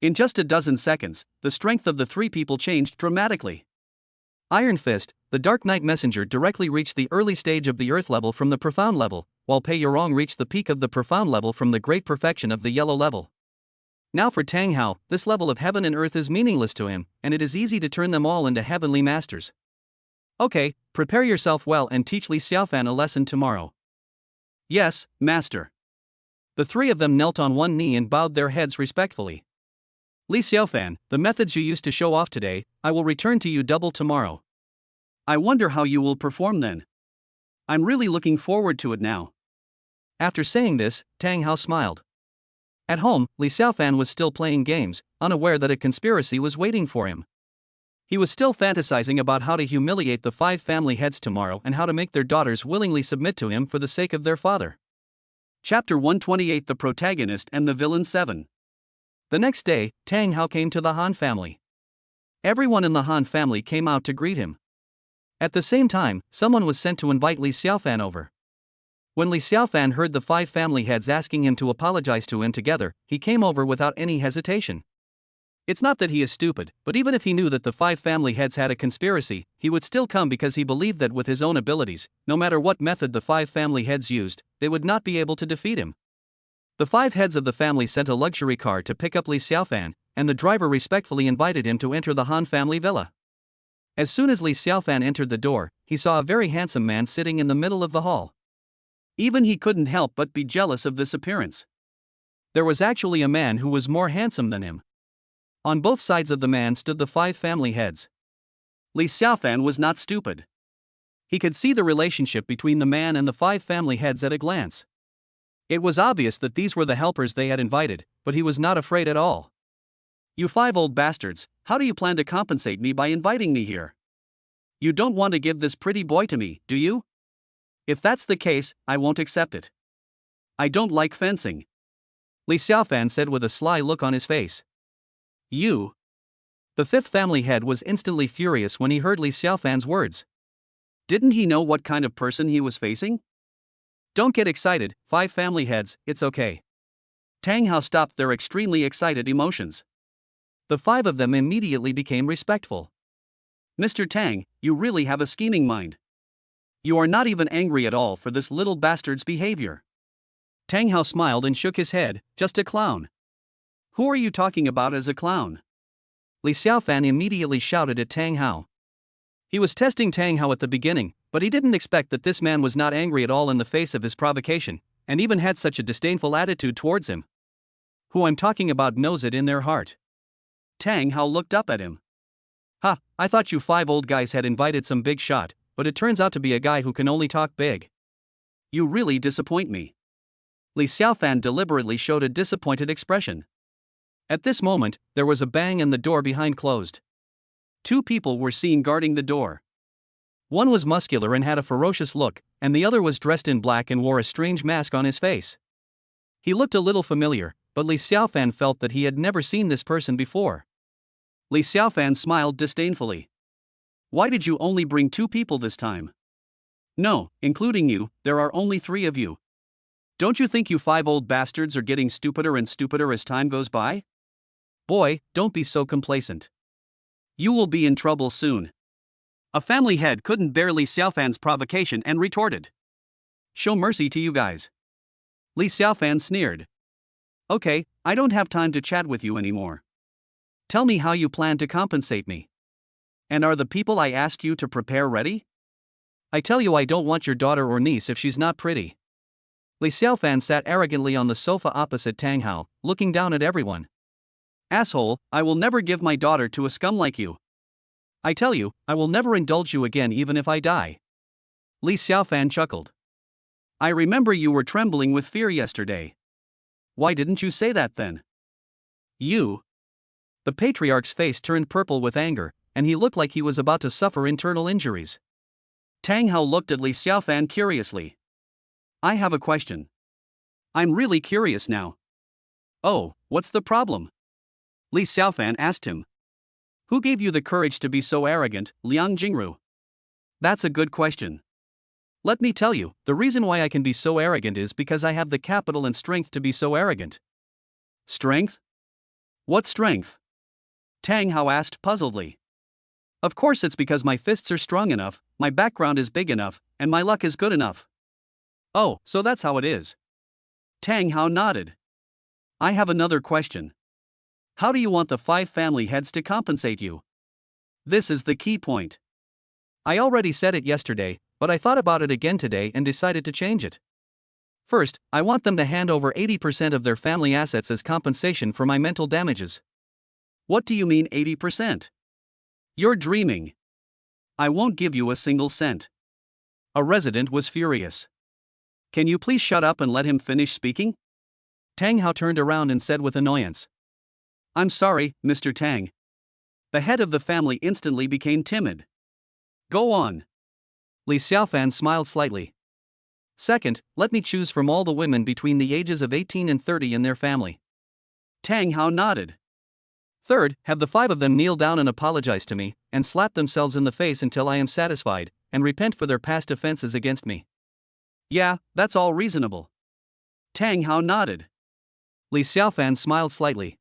In just a dozen seconds, the strength of the 3 people changed dramatically. Iron Fist, the Dark Knight Messenger, directly reached the early stage of the Earth level from the Profound level, while Pei Yurong reached the peak of the Profound level from the Great Perfection of the Yellow level. Now for Tang Hao, this level of heaven and earth is meaningless to him, and it is easy to turn them all into heavenly masters. Okay, prepare yourself well and teach Li Xiaofan a lesson tomorrow. Yes, master. The 3 of them knelt on one knee and bowed their heads respectfully. Li Xiaofan, the methods you used to show off today, I will return to you double tomorrow. I wonder how you will perform then. I'm really looking forward to it now. After saying this, Tang Hao smiled. At home, Li Xiaofan was still playing games, unaware that a conspiracy was waiting for him. He was still fantasizing about how to humiliate the 5 family heads tomorrow and how to make their daughters willingly submit to him for the sake of their father. Chapter 128: The Protagonist and the Villain 7. The next day, Tang Hao came to the Han family. Everyone in the Han family came out to greet him. At the same time, someone was sent to invite Li Xiaofan over. When Li Xiaofan heard the 5 family heads asking him to apologize to him together, he came over without any hesitation. It's not that he is stupid, but even if he knew that the 5 family heads had a conspiracy, he would still come because he believed that with his own abilities, no matter what method the 5 family heads used, they would not be able to defeat him. The 5 heads of the family sent a luxury car to pick up Li Xiaofan, and the driver respectfully invited him to enter the Han family villa. As soon as Li Xiaofan entered the door, he saw a very handsome man sitting in the middle of the hall. Even he couldn't help but be jealous of this appearance. There was actually a man who was more handsome than him. On both sides of the man stood the 5 family heads. Li Xiaofan was not stupid. He could see the relationship between the man and the 5 family heads at a glance. It was obvious that these were the helpers they had invited, but he was not afraid at all. You 5 old bastards, how do you plan to compensate me by inviting me here? You don't want to give this pretty boy to me, do you? If that's the case, I won't accept it. I don't like fencing. Li Xiaofan said with a sly look on his face. You. The 5th family head was instantly furious when he heard Li Xiaofan's words. Didn't he know what kind of person he was facing? Don't get excited, 5 family heads, it's okay. Tang Hao stopped their extremely excited emotions. The 5 of them immediately became respectful. Mr. Tang, you really have a scheming mind. You are not even angry at all for this little bastard's behavior. Tang Hao smiled and shook his head, just a clown. Who are you talking about as a clown? Li Xiaofan immediately shouted at Tang Hao. He was testing Tang Hao at the beginning, but he didn't expect that this man was not angry at all in the face of his provocation, and even had such a disdainful attitude towards him. Who I'm talking about knows it in their heart. Tang Hao looked up at him. Ha, I thought you 5 old guys had invited some big shot, but it turns out to be a guy who can only talk big. You really disappoint me. Li Xiaofan deliberately showed a disappointed expression. At this moment, there was a bang and the door behind closed. 2 people were seen guarding the door. One was muscular and had a ferocious look, and the other was dressed in black and wore a strange mask on his face. He looked a little familiar, but Li Xiaofan felt that he had never seen this person before. Li Xiaofan smiled disdainfully. Why did you only bring 2 people this time? No, including you, there are only 3 of you. Don't you think you 5 old bastards are getting stupider and stupider as time goes by? Boy, don't be so complacent. You will be in trouble soon. A family head couldn't bear Li Xiaofan's provocation and retorted. Show mercy to you guys. Li Xiaofan sneered. Okay, I don't have time to chat with you anymore. Tell me how you plan to compensate me. And are the people I asked you to prepare ready? I tell you, I don't want your daughter or niece if she's not pretty. Li Xiaofan sat arrogantly on the sofa opposite Tang Hao, looking down at everyone. Asshole, I will never give my daughter to a scum like you. I tell you, I will never indulge you again even if I die. Li Xiaofan chuckled. I remember you were trembling with fear yesterday. Why didn't you say that then? You. The patriarch's face turned purple with anger, and he looked like he was about to suffer internal injuries. Tang Hao looked at Li Xiaofan curiously. I have a question. I'm really curious now. Oh, what's the problem? Li Xiaofan asked him. Who gave you the courage to be so arrogant, Liang Jingru? That's a good question. Let me tell you, the reason why I can be so arrogant is because I have the capital and strength to be so arrogant. Strength? What strength? Tang Hao asked puzzledly. Of course it's because my fists are strong enough, my background is big enough, and my luck is good enough. Oh, so that's how it is. Tang Hao nodded. I have another question. How do you want the 5 family heads to compensate you? This is the key point. I already said it yesterday, but I thought about it again today and decided to change it. First, I want them to hand over 80% of their family assets as compensation for my mental damages. What do you mean 80%? You're dreaming. I won't give you a single cent. A resident was furious. Can you please shut up and let him finish speaking? Tang Hao turned around and said with annoyance. I'm sorry, Mr. Tang. The head of the family instantly became timid. Go on. Li Xiaofan smiled slightly. Second, let me choose from all the women between the ages of 18 and 30 in their family. Tang Hao nodded. Third, have the 5 of them kneel down and apologize to me, and slap themselves in the face until I am satisfied, and repent for their past offenses against me. Yeah, that's all reasonable. Tang Hao nodded. Li Xiaofan smiled slightly.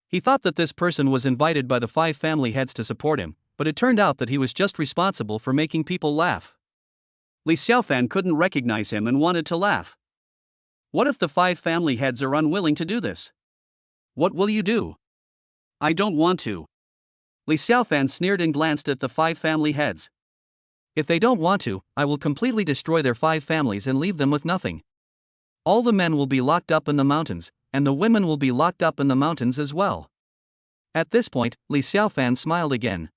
He thought that this person was invited by the 5 family heads to support him, but it turned out that he was just responsible for making people laugh. Li Xiaofan couldn't recognize him and wanted to laugh. What if the 5 family heads are unwilling to do this? What will you do? I don't want to. Li Xiaofan sneered and glanced at the 5 family heads. If they don't want to, I will completely destroy their 5 families and leave them with nothing. All the men will be locked up in the mountains, and the women will be locked up in the mountains as well. At this point, Li Xiaofan smiled again.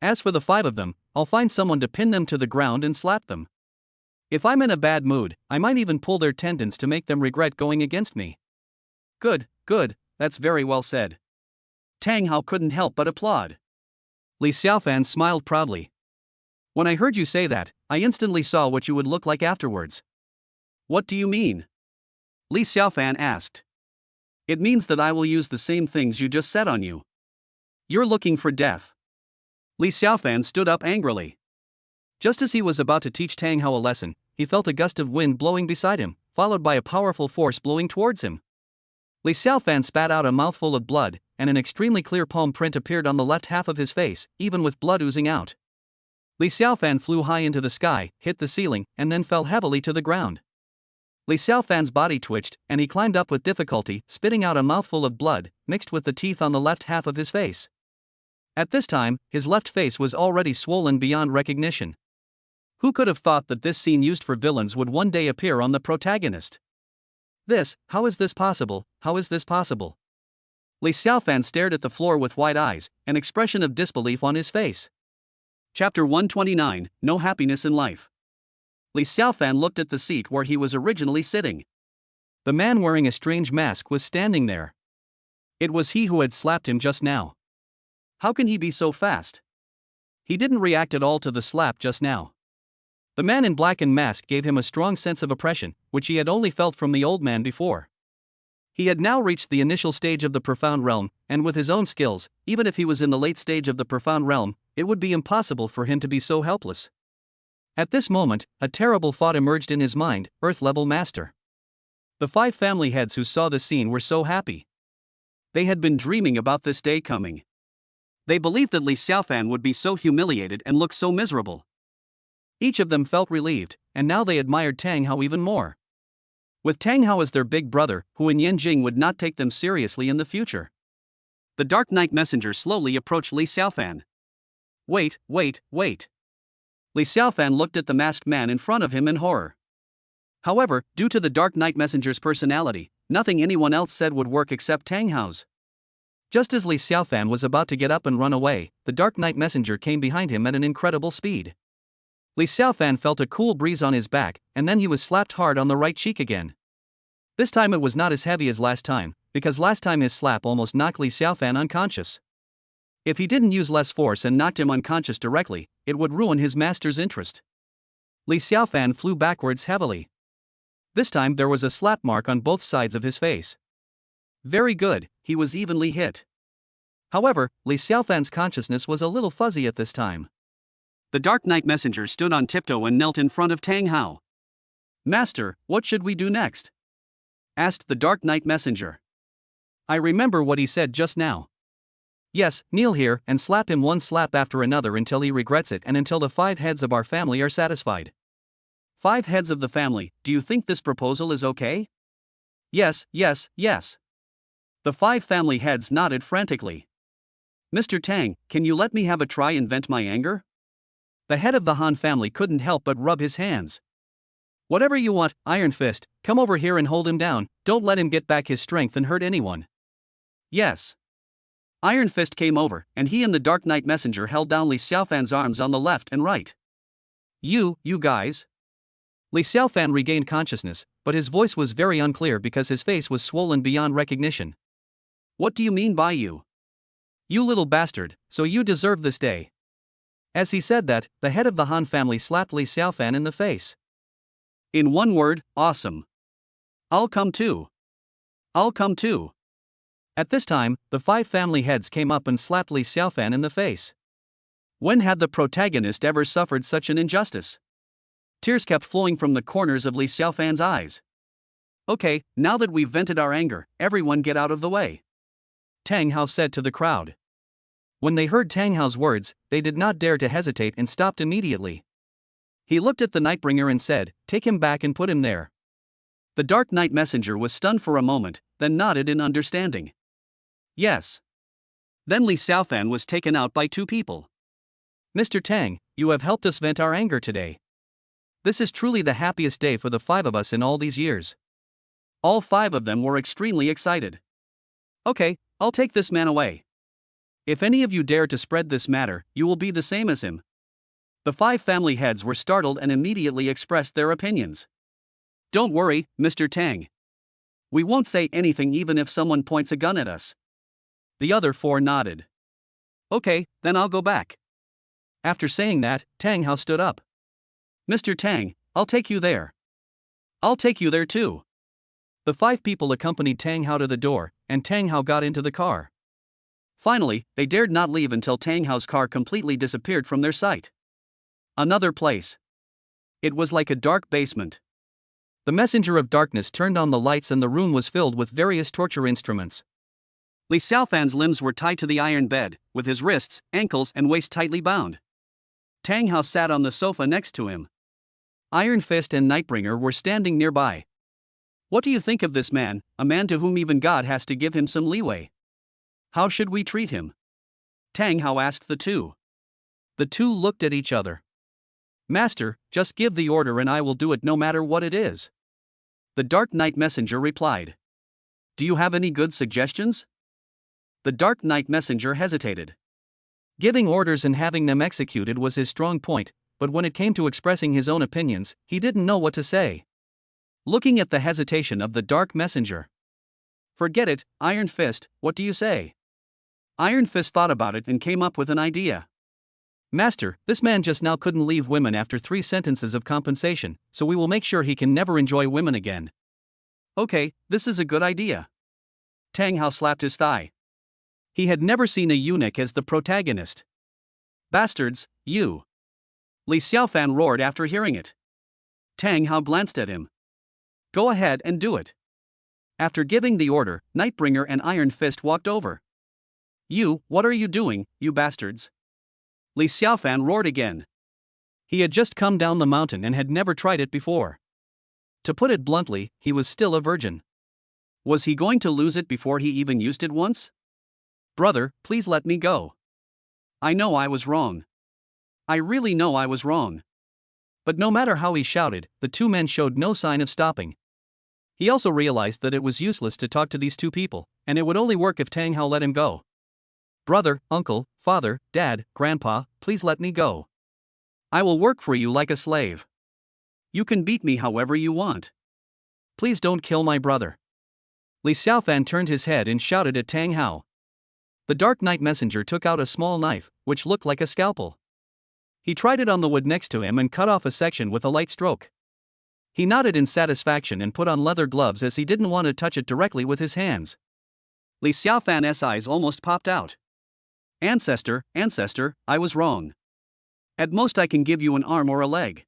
As for the 5 of them, I'll find someone to pin them to the ground and slap them. If I'm in a bad mood, I might even pull their tendons to make them regret going against me. Good, that's very well said. Tang Hao couldn't help but applaud. Li Xiaofan smiled proudly. When I heard you say that, I instantly saw what you would look like afterwards. What do you mean? Li Xiaofan asked. It means that I will use the same things you just said on you. You're looking for death. Li Xiaofan stood up angrily. Just as he was about to teach Tang Hao a lesson, he felt a gust of wind blowing beside him, followed by a powerful force blowing towards him. Li Xiaofan spat out a mouthful of blood, and an extremely clear palm print appeared on the left half of his face, even with blood oozing out. Li Xiaofan flew high into the sky, hit the ceiling, and then fell heavily to the ground. Li Xiaofan's body twitched, and he climbed up with difficulty, spitting out a mouthful of blood, mixed with the teeth on the left half of his face. At this time, his left face was already swollen beyond recognition. Who could have thought that this scene used for villains would one day appear on the protagonist? How is this possible, how is this possible? Li Xiaofan stared at the floor with wide eyes, an expression of disbelief on his face. Chapter 129, No Happiness in Life. Li Xiaofan looked at the seat where he was originally sitting. The man wearing a strange mask was standing there. It was he who had slapped him just now. How can he be so fast? He didn't react at all to the slap just now. The man in black and mask gave him a strong sense of oppression, which he had only felt from the old man before. He had now reached the initial stage of the profound realm, and with his own skills, even if he was in the late stage of the profound realm, it would be impossible for him to be so helpless. At this moment, a terrible thought emerged in his mind: Earth-level master. The 5 family heads who saw the scene were so happy. They had been dreaming about this day coming. They believed that Li Xiaofan would be so humiliated and look so miserable. Each of them felt relieved, and now they admired Tang Hao even more. With Tang Hao as their big brother, who in Yanjing would not take them seriously in the future. The Dark Knight Messenger slowly approached Li Xiaofan. Wait. Li Xiaofan looked at the masked man in front of him in horror. However, due to the Dark Knight Messenger's personality, nothing anyone else said would work except Tang Hao's. Just as Li Xiaofan was about to get up and run away, the Dark Knight Messenger came behind him at an incredible speed. Li Xiaofan felt a cool breeze on his back, and then he was slapped hard on the right cheek again. This time it was not as heavy as last time, because last time his slap almost knocked Li Xiaofan unconscious. If he didn't use less force and knocked him unconscious directly, it would ruin his master's interest. Li Xiaofan flew backwards heavily. This time there was a slap mark on both sides of his face. Very good, he was evenly hit. However, Li Xiaofan's consciousness was a little fuzzy at this time. The Dark Knight Messenger stood on tiptoe and knelt in front of Tang Hao. "Master, what should we do next?" asked the Dark Knight Messenger. "I remember what he said just now. Yes, kneel here and slap him one slap after another until he regrets it and until the 5 heads of our family are satisfied." 5 heads of the family, do you think this proposal is okay? Yes. The 5 family heads nodded frantically. "Mr. Tang, can you let me have a try and vent my anger?" The head of the Han family couldn't help but rub his hands. "Whatever you want, Iron Fist, come over here and hold him down, don't let him get back his strength and hurt anyone." "Yes." Iron Fist came over, and he and the Dark Knight Messenger held down Li Xiaofan's arms on the left and right. You guys." Li Xiaofan regained consciousness, but his voice was very unclear because his face was swollen beyond recognition. "What do you mean by you?" "You little bastard, so you deserve this day." As he said that, the head of the Han family slapped Li Xiaofan in the face. In one word, awesome. I'll come too. At this time, the 5 family heads came up and slapped Li Xiaofan in the face. When had the protagonist ever suffered such an injustice? Tears kept flowing from the corners of Li Xiaofan's eyes. "Okay, now that we've vented our anger, everyone get out of the way," Tang Hao said to the crowd. When they heard Tang Hao's words, they did not dare to hesitate and stopped immediately. He looked at the Nightbringer and said, "Take him back and put him there." The Dark Knight Messenger was stunned for a moment, then nodded in understanding. "Yes." Then Li Xiaofan was taken out by 2 people. "Mr. Tang, you have helped us vent our anger today. This is truly the happiest day for the 5 of us in all these years." All 5 of them were extremely excited. "Okay, I'll take this man away. If any of you dare to spread this matter, you will be the same as him." The 5 family heads were startled and immediately expressed their opinions. "Don't worry, Mr. Tang. We won't say anything even if someone points a gun at us." The other 4 nodded. "Okay, then I'll go back." After saying that, Tang Hao stood up. "Mr. Tang, I'll take you there." "I'll take you there too." The 5 people accompanied Tang Hao to the door, and Tang Hao got into the car. Finally, they dared not leave until Tang Hao's car completely disappeared from their sight. Another place. It was like a dark basement. The messenger of darkness turned on the lights and the room was filled with various torture instruments. Li Xiaofan's limbs were tied to the iron bed, with his wrists, ankles and waist tightly bound. Tang Hao sat on the sofa next to him. Iron Fist and Nightbringer were standing nearby. "What do you think of this man, a man to whom even God has to give him some leeway? How should we treat him?" Tang Hao asked the 2. The 2 looked at each other. "Master, just give the order and I will do it no matter what it is," the Dark Knight Messenger replied. "Do you have any good suggestions?" The Dark Knight Messenger hesitated. Giving orders and having them executed was his strong point, but when it came to expressing his own opinions, he didn't know what to say. Looking at the hesitation of the Dark Messenger. "Forget it, Iron Fist, what do you say?" Iron Fist thought about it and came up with an idea. "Master, this man just now couldn't leave women after 3 sentences of compensation, so we will make sure he can never enjoy women again." "Okay, this is a good idea. Tang Hao slapped his thigh. He had never seen a eunuch as the protagonist. Bastards, you! Li Xiaofan roared after hearing it. Tang Hao glanced at him. Go ahead and do it. After giving the order, Nightbringer and Iron Fist walked over. You, what are you doing, you bastards? Li Xiaofan roared again. He had just come down the mountain and had never tried it before. To put it bluntly, he was still a virgin. Was he going to lose it before he even used it once? Brother, please let me go. I know I was wrong. I really know I was wrong. But no matter how he shouted, the two men showed no sign of stopping. He also realized that it was useless to talk to these two people, and it would only work if Tang Hao let him go. Brother, uncle, father, dad, grandpa, please let me go. I will work for you like a slave. You can beat me however you want. Please don't kill my brother. Li Xiaofan turned his head and shouted at Tang Hao. The Dark Knight Messenger took out a small knife, which looked like a scalpel. He tried it on the wood next to him and cut off a section with a light stroke. He nodded in satisfaction and put on leather gloves as he didn't want to touch it directly with his hands. Li Xiaofan's eyes almost popped out. Ancestor, I was wrong. At most I can give you an arm or a leg.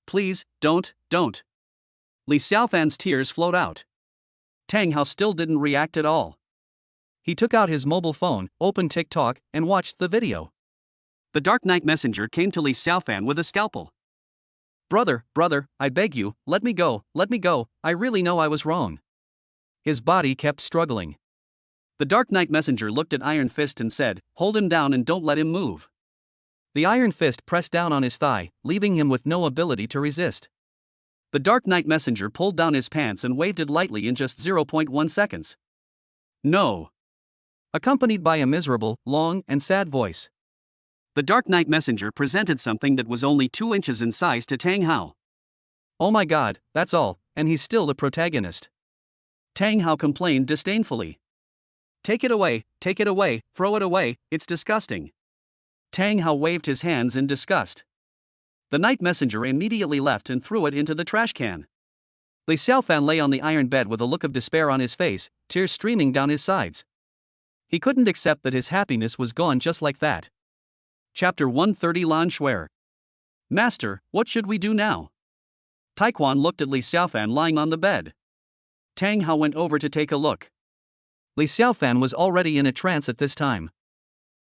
Please, don't. Li Xiaofan's tears flowed out. Tang Hao still didn't react at all. He took out his mobile phone, opened TikTok, and watched the video. The Dark Knight Messenger came to Li Xiaofan with a scalpel. Brother, I beg you, let me go, I really know I was wrong. His body kept struggling. The Dark Knight Messenger looked at Iron Fist and said, hold him down and don't let him move. The Iron Fist pressed down on his thigh, leaving him with no ability to resist. The Dark Knight Messenger pulled down his pants and waved it lightly in just 0.1 seconds. No. Accompanied by a miserable, long, and sad voice. The Dark Knight Messenger presented something that was only 2 inches in size to Tang Hao. Oh my god, that's all, and he's still the protagonist. Tang Hao complained disdainfully. Take it away, throw it away, it's disgusting. Tang Hao waved his hands in disgust. The Night Messenger immediately left and threw it into the trash can. Li Xiaofan lay on the iron bed with a look of despair on his face, tears streaming down his sides. He couldn't accept that his happiness was gone just like that. Chapter 130 Lan Shuer. Master, what should we do now? Taekwon looked at Li Xiaofan lying on the bed. Tang Hao went over to take a look. Li Xiaofan was already in a trance at this time.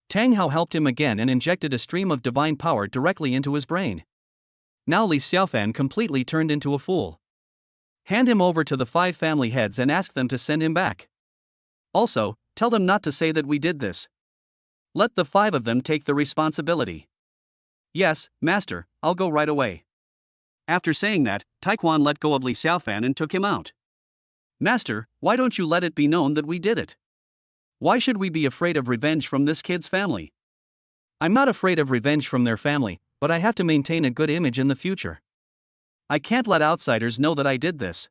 Tang Hao helped him again and injected a stream of divine power directly into his brain. Now Li Xiaofan completely turned into a fool. Hand him over to the 5 family heads and ask them to send him back. Also, tell them not to say that we did this. Let the 5 of them take the responsibility. Yes, master, I'll go right away. After saying that, Taekwon let go of Li Xiaofan and took him out. Master, why don't you let it be known that we did it? Why should we be afraid of revenge from this kid's family? I'm not afraid of revenge from their family, but I have to maintain a good image in the future. I can't let outsiders know that I did this.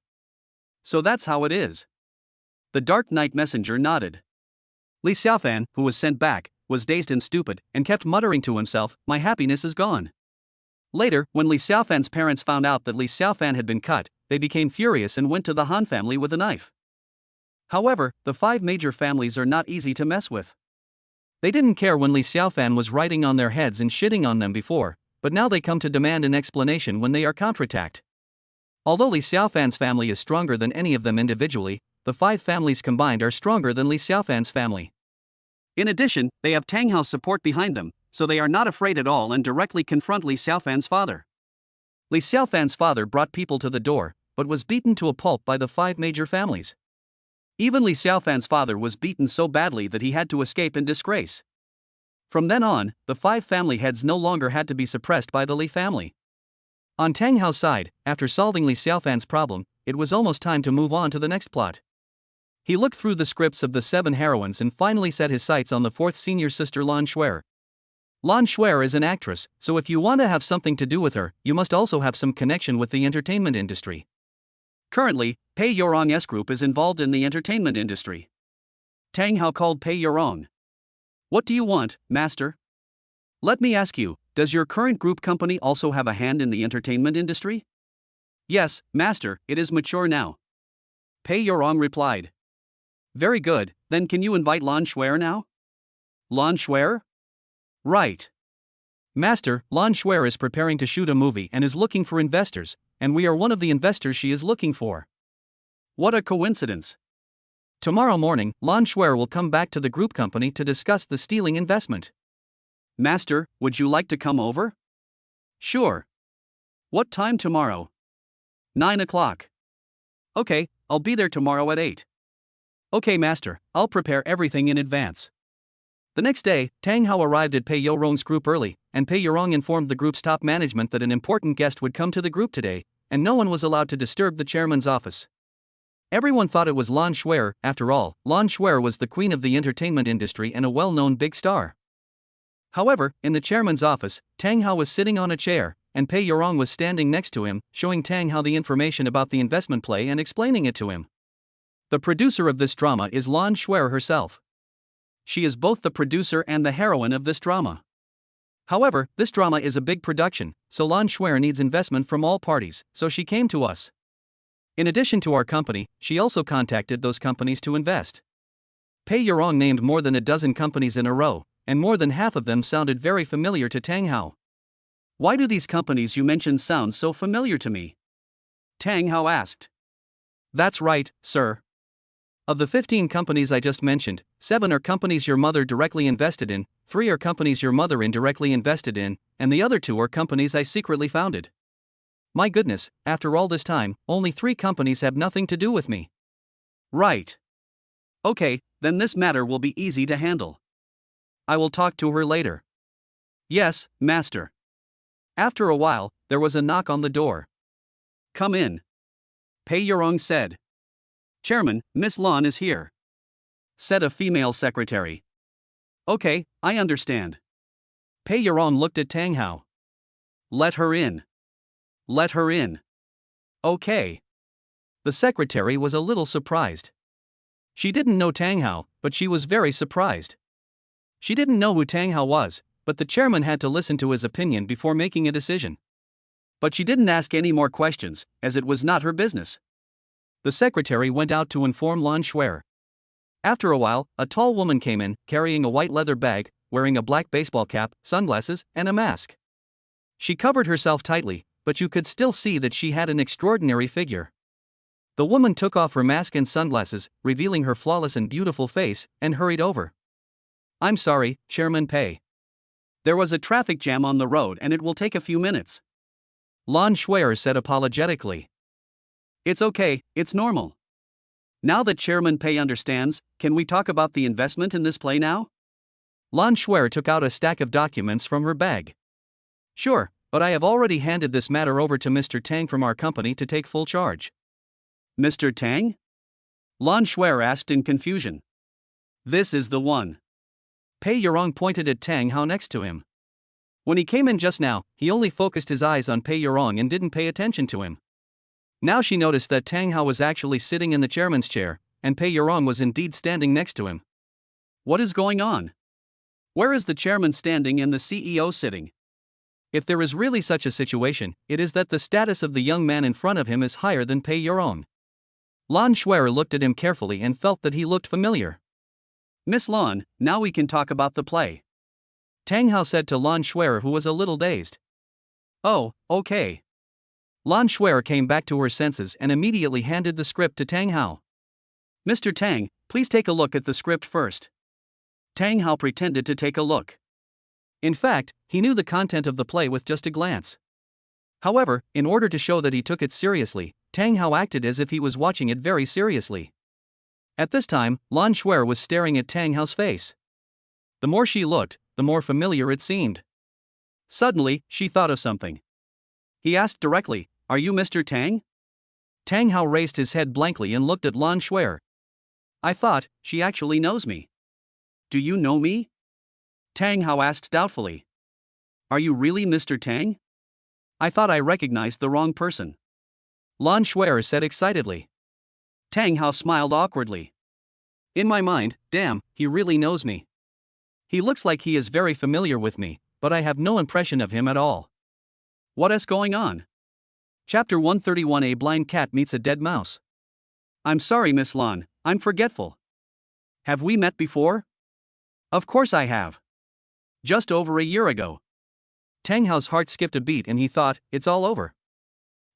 So that's how it is. The Dark Knight Messenger nodded. Li Xiaofan, who was sent back, was dazed and stupid, and kept muttering to himself, my happiness is gone. Later, when Li Xiaofan's parents found out that Li Xiaofan had been cut, they became furious and went to the Han family with a knife. However, the 5 major families are not easy to mess with. They didn't care when Li Xiaofan was riding on their heads and shitting on them before, but now they come to demand an explanation when they are counterattacked. Although Li Xiaofan's family is stronger than any of them individually, the 5 families combined are stronger than Li Xiaofan's family. In addition, they have Tang Hao's support behind them, so they are not afraid at all and directly confront Li Xiaofan's father. Li Xiaofan's father brought people to the door, but was beaten to a pulp by the 5 major families. Even Li Xiaofan's father was beaten so badly that he had to escape in disgrace. From then on, the 5 family heads no longer had to be suppressed by the Li family. On Tang Hao's side, after solving Li Xiaofan's problem, it was almost time to move on to the next plot. He looked through the scripts of the 7 heroines and finally set his sights on the 4th senior sister Lan Shuer. Lan Shuer is an actress, so if you want to have something to do with her, you must also have some connection with the entertainment industry. Currently, Pei Yorong's group is involved in the entertainment industry. Tang Hao called Pei Yorong. What do you want, master? Let me ask you, does your current group company also have a hand in the entertainment industry? Yes, master, it is mature now. Pei Yorong replied. Very good, then can you invite Lan Shuer now? Lan Shuer? Right. Master, Lan Shuer is preparing to shoot a movie and is looking for investors, and we are one of the investors she is looking for. What a coincidence. Tomorrow morning, Lan Shuer will come back to the group company to discuss the stealing investment. Master, would you like to come over? Sure. What time tomorrow? 9 o'clock. Okay, I'll be there tomorrow at 8. Okay, Master, I'll prepare everything in advance. The next day, Tang Hao arrived at Pei Yorong's group early, and Pei Yorong informed the group's top management that an important guest would come to the group today, and no one was allowed to disturb the chairman's office. Everyone thought it was Lan Shuer. After all, Lan Shuer was the queen of the entertainment industry and a well-known big star. However, in the chairman's office, Tang Hao was sitting on a chair, and Pei Yorong was standing next to him, showing Tang Hao the information about the investment play and explaining it to him. The producer of this drama is Lan Shuer herself. She is both the producer and the heroine of this drama. However, this drama is a big production, so Lan Shuer needs investment from all parties, so she came to us. In addition to our company, she also contacted those companies to invest. Pei Yorong named more than a dozen companies in a row, and more than half of them sounded very familiar to Tang Hao. Why do these companies you mentioned sound so familiar to me? Tang Hao asked. That's right, sir. Of the 15 companies I just mentioned, 7 are companies your mother directly invested in, 3 are companies your mother indirectly invested in, and the other 2 are companies I secretly founded. My goodness, after all this time, only 3 companies have nothing to do with me. Right. Okay, then this matter will be easy to handle. I will talk to her later. Yes, Master. After a while, there was a knock on the door. Come in. Pei Yorong said. Chairman, Miss Lan is here, said a female secretary. Okay, I understand. Pei Yorong looked at Tang Hao. Let her in. Let her in. Okay. The secretary was a little surprised. She didn't know Tang Hao, but she was very surprised. She didn't know who Tang Hao was, but the chairman had to listen to his opinion before making a decision. But she didn't ask any more questions, as it was not her business. The secretary went out to inform Lan Shuer. After a while, a tall woman came in, carrying a white leather bag, wearing a black baseball cap, sunglasses, and a mask. She covered herself tightly, but you could still see that she had an extraordinary figure. The woman took off her mask and sunglasses, revealing her flawless and beautiful face, and hurried over. I'm sorry, Chairman Pei. There was a traffic jam on the road and it will take a few minutes. Lan Shuer said apologetically. It's okay, it's normal. Now that Chairman Pei understands, can we talk about the investment in this play now? Lan Shuer took out a stack of documents from her bag. Sure, but I have already handed this matter over to Mr. Tang from our company to take full charge. Mr. Tang? Lan Shuer asked in confusion. This is the one. Pei Yorong pointed at Tang Hao next to him. When he came in just now, he only focused his eyes on Pei Yorong and didn't pay attention to him. Now she noticed that Tang Hao was actually sitting in the chairman's chair, and Pei Yorong was indeed standing next to him. What is going on? Where is the chairman standing and the CEO sitting? If there is really such a situation, it is that the status of the young man in front of him is higher than Pei Yorong. Lan Shuer looked at him carefully and felt that he looked familiar. Miss Lan, now we can talk about the play, Tang Hao said to Lan Shuer, who was a little dazed. Oh, okay. Lan Shuer came back to her senses and immediately handed the script to Tang Hao. Mr. Tang, please take a look at the script first. Tang Hao pretended to take a look. In fact, he knew the content of the play with just a glance. However, in order to show that he took it seriously, Tang Hao acted as if he was watching it very seriously. At this time, Lan Shuer was staring at Tang Hao's face. The more she looked, the more familiar it seemed. Suddenly, she thought of something. He asked directly, Are you Mr. Tang? Tang Hao raised his head blankly and looked at Lan Shuer. I thought, she actually knows me. Do you know me? Tang Hao asked doubtfully. Are you really Mr. Tang? I thought I recognized the wrong person. Lan Shuer said excitedly. Tang Hao smiled awkwardly. In my mind, damn, he really knows me. He looks like he is very familiar with me, but I have no impression of him at all. What is going on? Chapter 131. A blind cat meets a dead mouse. I'm sorry, Miss Lan, I'm forgetful. Have we met before? Of course I have. Just over a year ago. Tang Hao's heart skipped a beat and he thought, it's all over.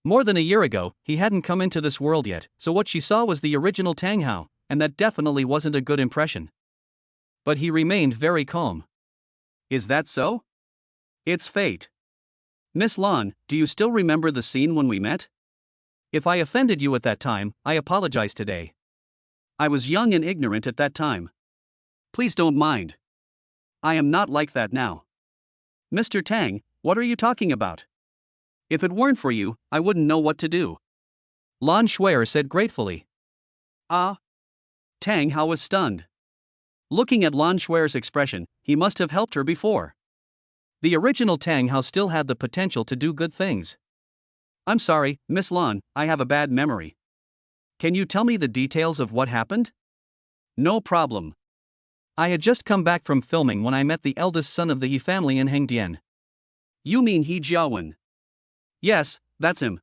More than a year ago, he hadn't come into this world yet, so what she saw was the original Tang Hao, and that definitely wasn't a good impression. But he remained very calm. Is that so? It's fate. Miss Lan, do you still remember the scene when we met? If I offended you at that time, I apologize today. I was young and ignorant at that time. Please don't mind. I am not like that now. Mr. Tang, what are you talking about? If it weren't for you, I wouldn't know what to do. Lan Shuer said gratefully. Ah. Tang Hao was stunned. Looking at Lan Shuer's expression, he must have helped her before. The original Tang Hao still had the potential to do good things. I'm sorry, Miss Lan, I have a bad memory. Can you tell me the details of what happened? No problem. I had just come back from filming when I met the eldest son of the He family in Hengdian. You mean He Jiawen? Yes, that's him.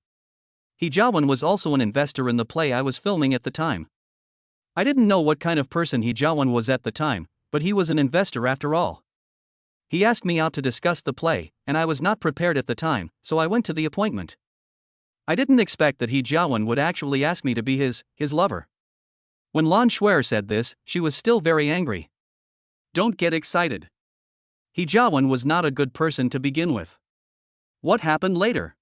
He Jiawen was also an investor in the play I was filming at the time. I didn't know what kind of person He Jiawen was at the time, but he was an investor after all. He asked me out to discuss the play, and I was not prepared at the time, so I went to the appointment. I didn't expect that He Jiawen would actually ask me to be his lover. When Lan Shuer said this, she was still very angry. Don't get excited. He Jiawen was not a good person to begin with. What happened later?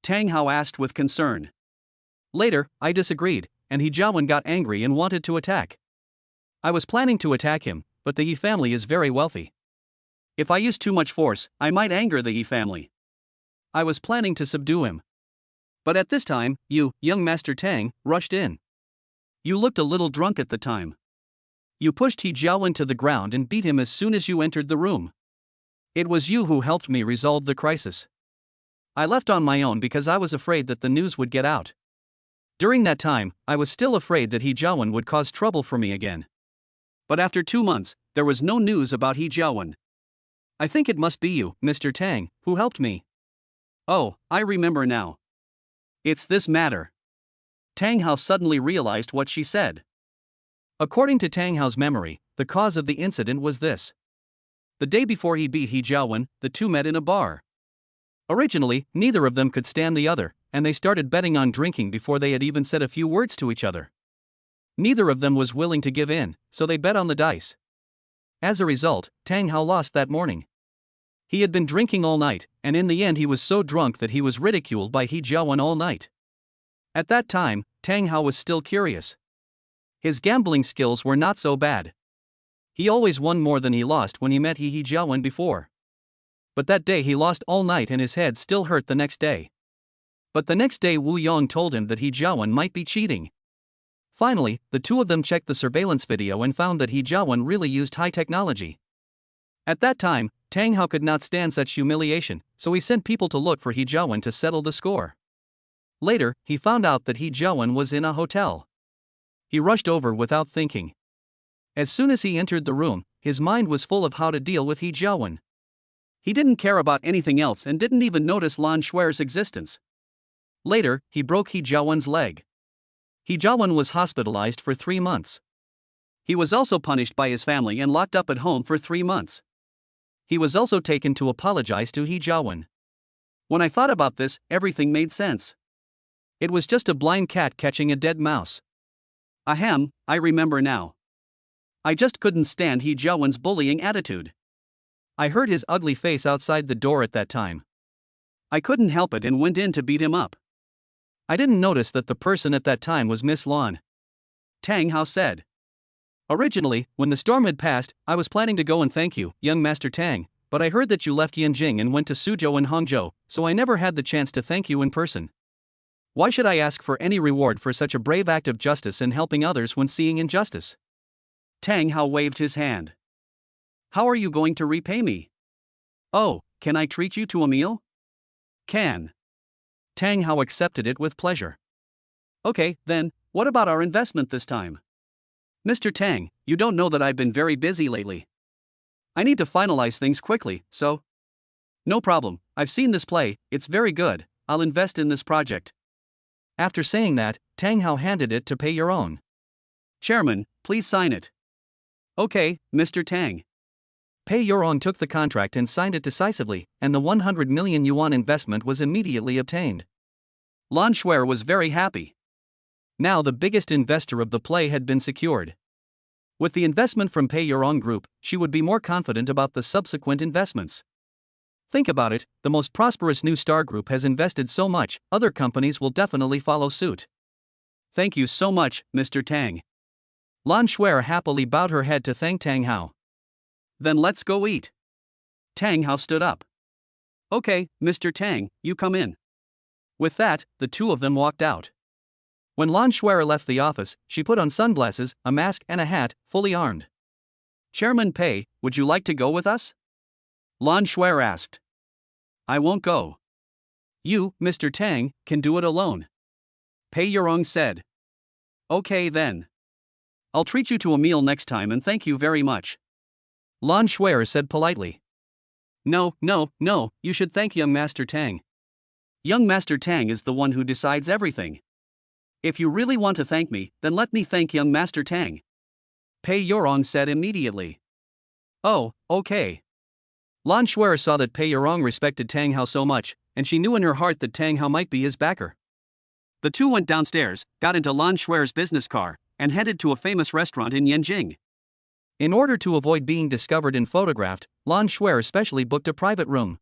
Tang Hao asked with concern. Later, I disagreed, and He Jiawen got angry and wanted to attack. I was planning to attack him, but the He family is very wealthy. If I use too much force, I might anger the He family. I was planning to subdue him. But at this time, you, young Master Tang, rushed in. You looked a little drunk at the time. You pushed He Jiawen to the ground and beat him as soon as you entered the room. It was you who helped me resolve the crisis. I left on my own because I was afraid that the news would get out. During that time, I was still afraid that He Jiawen would cause trouble for me again. But after 2 months, there was no news about He Jiawen. I think it must be you, Mr. Tang, who helped me. Oh, I remember now. It's this matter. Tang Hao suddenly realized what she said. According to Tang Hao's memory, the cause of the incident was this. The day before he beat He Jiawen, the two met in a bar. Originally, neither of them could stand the other, and they started betting on drinking before they had even said a few words to each other. Neither of them was willing to give in, so they bet on the dice. As a result, Tang Hao lost that morning. He had been drinking all night, and in the end he was so drunk that he was ridiculed by He Jiawen all night. At that time, Tang Hao was still curious. His gambling skills were not so bad. He always won more than he lost when he met He Jiawen before. But that day he lost all night and his head still hurt the next day. But the next day Wu Yong told him that He Jiawen might be cheating. Finally, the two of them checked the surveillance video and found that He Jiawen really used high technology. At that time, Tang Hao could not stand such humiliation, so he sent people to look for He Jiawen to settle the score. Later, he found out that He Jiawen was in a hotel. He rushed over without thinking. As soon as he entered the room, his mind was full of how to deal with He Jiawen. He didn't care about anything else and didn't even notice Lan Shuer's existence. Later, he broke He Jiawen's leg. He Jiawen was hospitalized for 3 months. He was also punished by his family and locked up at home for 3 months. He was also taken to apologize to He Jiawen. When I thought about this, everything made sense. It was just a blind cat catching a dead mouse. Ahem, I remember now. I just couldn't stand He Jiawen's bullying attitude. I heard his ugly face outside the door at that time. I couldn't help it and went in to beat him up. I didn't notice that the person at that time was Miss Lan. Tang Hao said. Originally, when the storm had passed, I was planning to go and thank you, young Master Tang, but I heard that you left Yanjing and went to Suzhou and Hangzhou, so I never had the chance to thank you in person. Why should I ask for any reward for such a brave act of justice and helping others when seeing injustice? Tang Hao waved his hand. How are you going to repay me? Oh, can I treat you to a meal? Can. Tang Hao accepted it with pleasure. Okay, then, what about our investment this time? Mr. Tang, you don't know that I've been very busy lately. I need to finalize things quickly, so. No problem, I've seen this play, it's very good, I'll invest in this project. After saying that, Tang Hao handed it to Pei Your Own. Chairman, please sign it. Okay, Mr. Tang. Pei Yorong took the contract and signed it decisively, and the 100 million yuan investment was immediately obtained. Lan Shuer was very happy. Now the biggest investor of the play had been secured. With the investment from Pei Yorong Group, she would be more confident about the subsequent investments. Think about it, the most prosperous new star group has invested so much, other companies will definitely follow suit. Thank you so much, Mr. Tang. Lan Shuer happily bowed her head to thank Tang Hao. Then let's go eat. Tang Hao stood up. Okay, Mr. Tang, you come in. With that, the two of them walked out. When Lan Shuer left the office, she put on sunglasses, a mask and a hat, fully armed. Chairman Pei, would you like to go with us? Lan Shuer asked. I won't go. You, Mr. Tang, can do it alone. Pei Yorong said. Okay then. I'll treat you to a meal next time and thank you very much. Lan Shuer said politely. No, you should thank young Master Tang. Young Master Tang is the one who decides everything. If you really want to thank me, then let me thank young Master Tang. Pei Yorong said immediately. Oh, okay. Lan Shuer saw that Pei Yorong respected Tang Hao so much, and she knew in her heart that Tang Hao might be his backer. The two went downstairs, got into Lan Shuer's business car, and headed to a famous restaurant in Yanjing. In order to avoid being discovered and photographed, Lan Shuer specially booked a private room.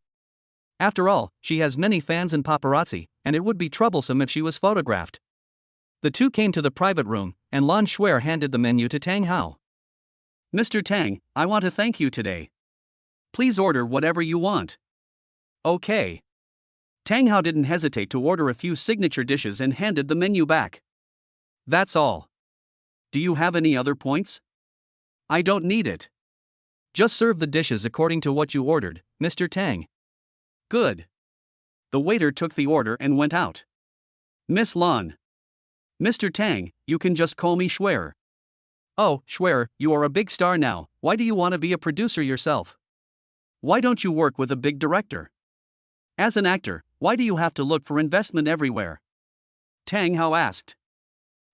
After all, she has many fans and paparazzi, and it would be troublesome if she was photographed. The two came to the private room, and Lan Shuer handed the menu to Tang Hao. Mr. Tang, I want to thank you today. Please order whatever you want. Okay. Tang Hao didn't hesitate to order a few signature dishes and handed the menu back. That's all. Do you have any other points? I don't need it. Just serve the dishes according to what you ordered, Mr. Tang. Good. The waiter took the order and went out. Miss Lan. Mr. Tang, you can just call me Shuer. Oh, Shuer, you are a big star now, why do you want to be a producer yourself? Why don't you work with a big director? As an actor, why do you have to look for investment everywhere? Tang Hao asked.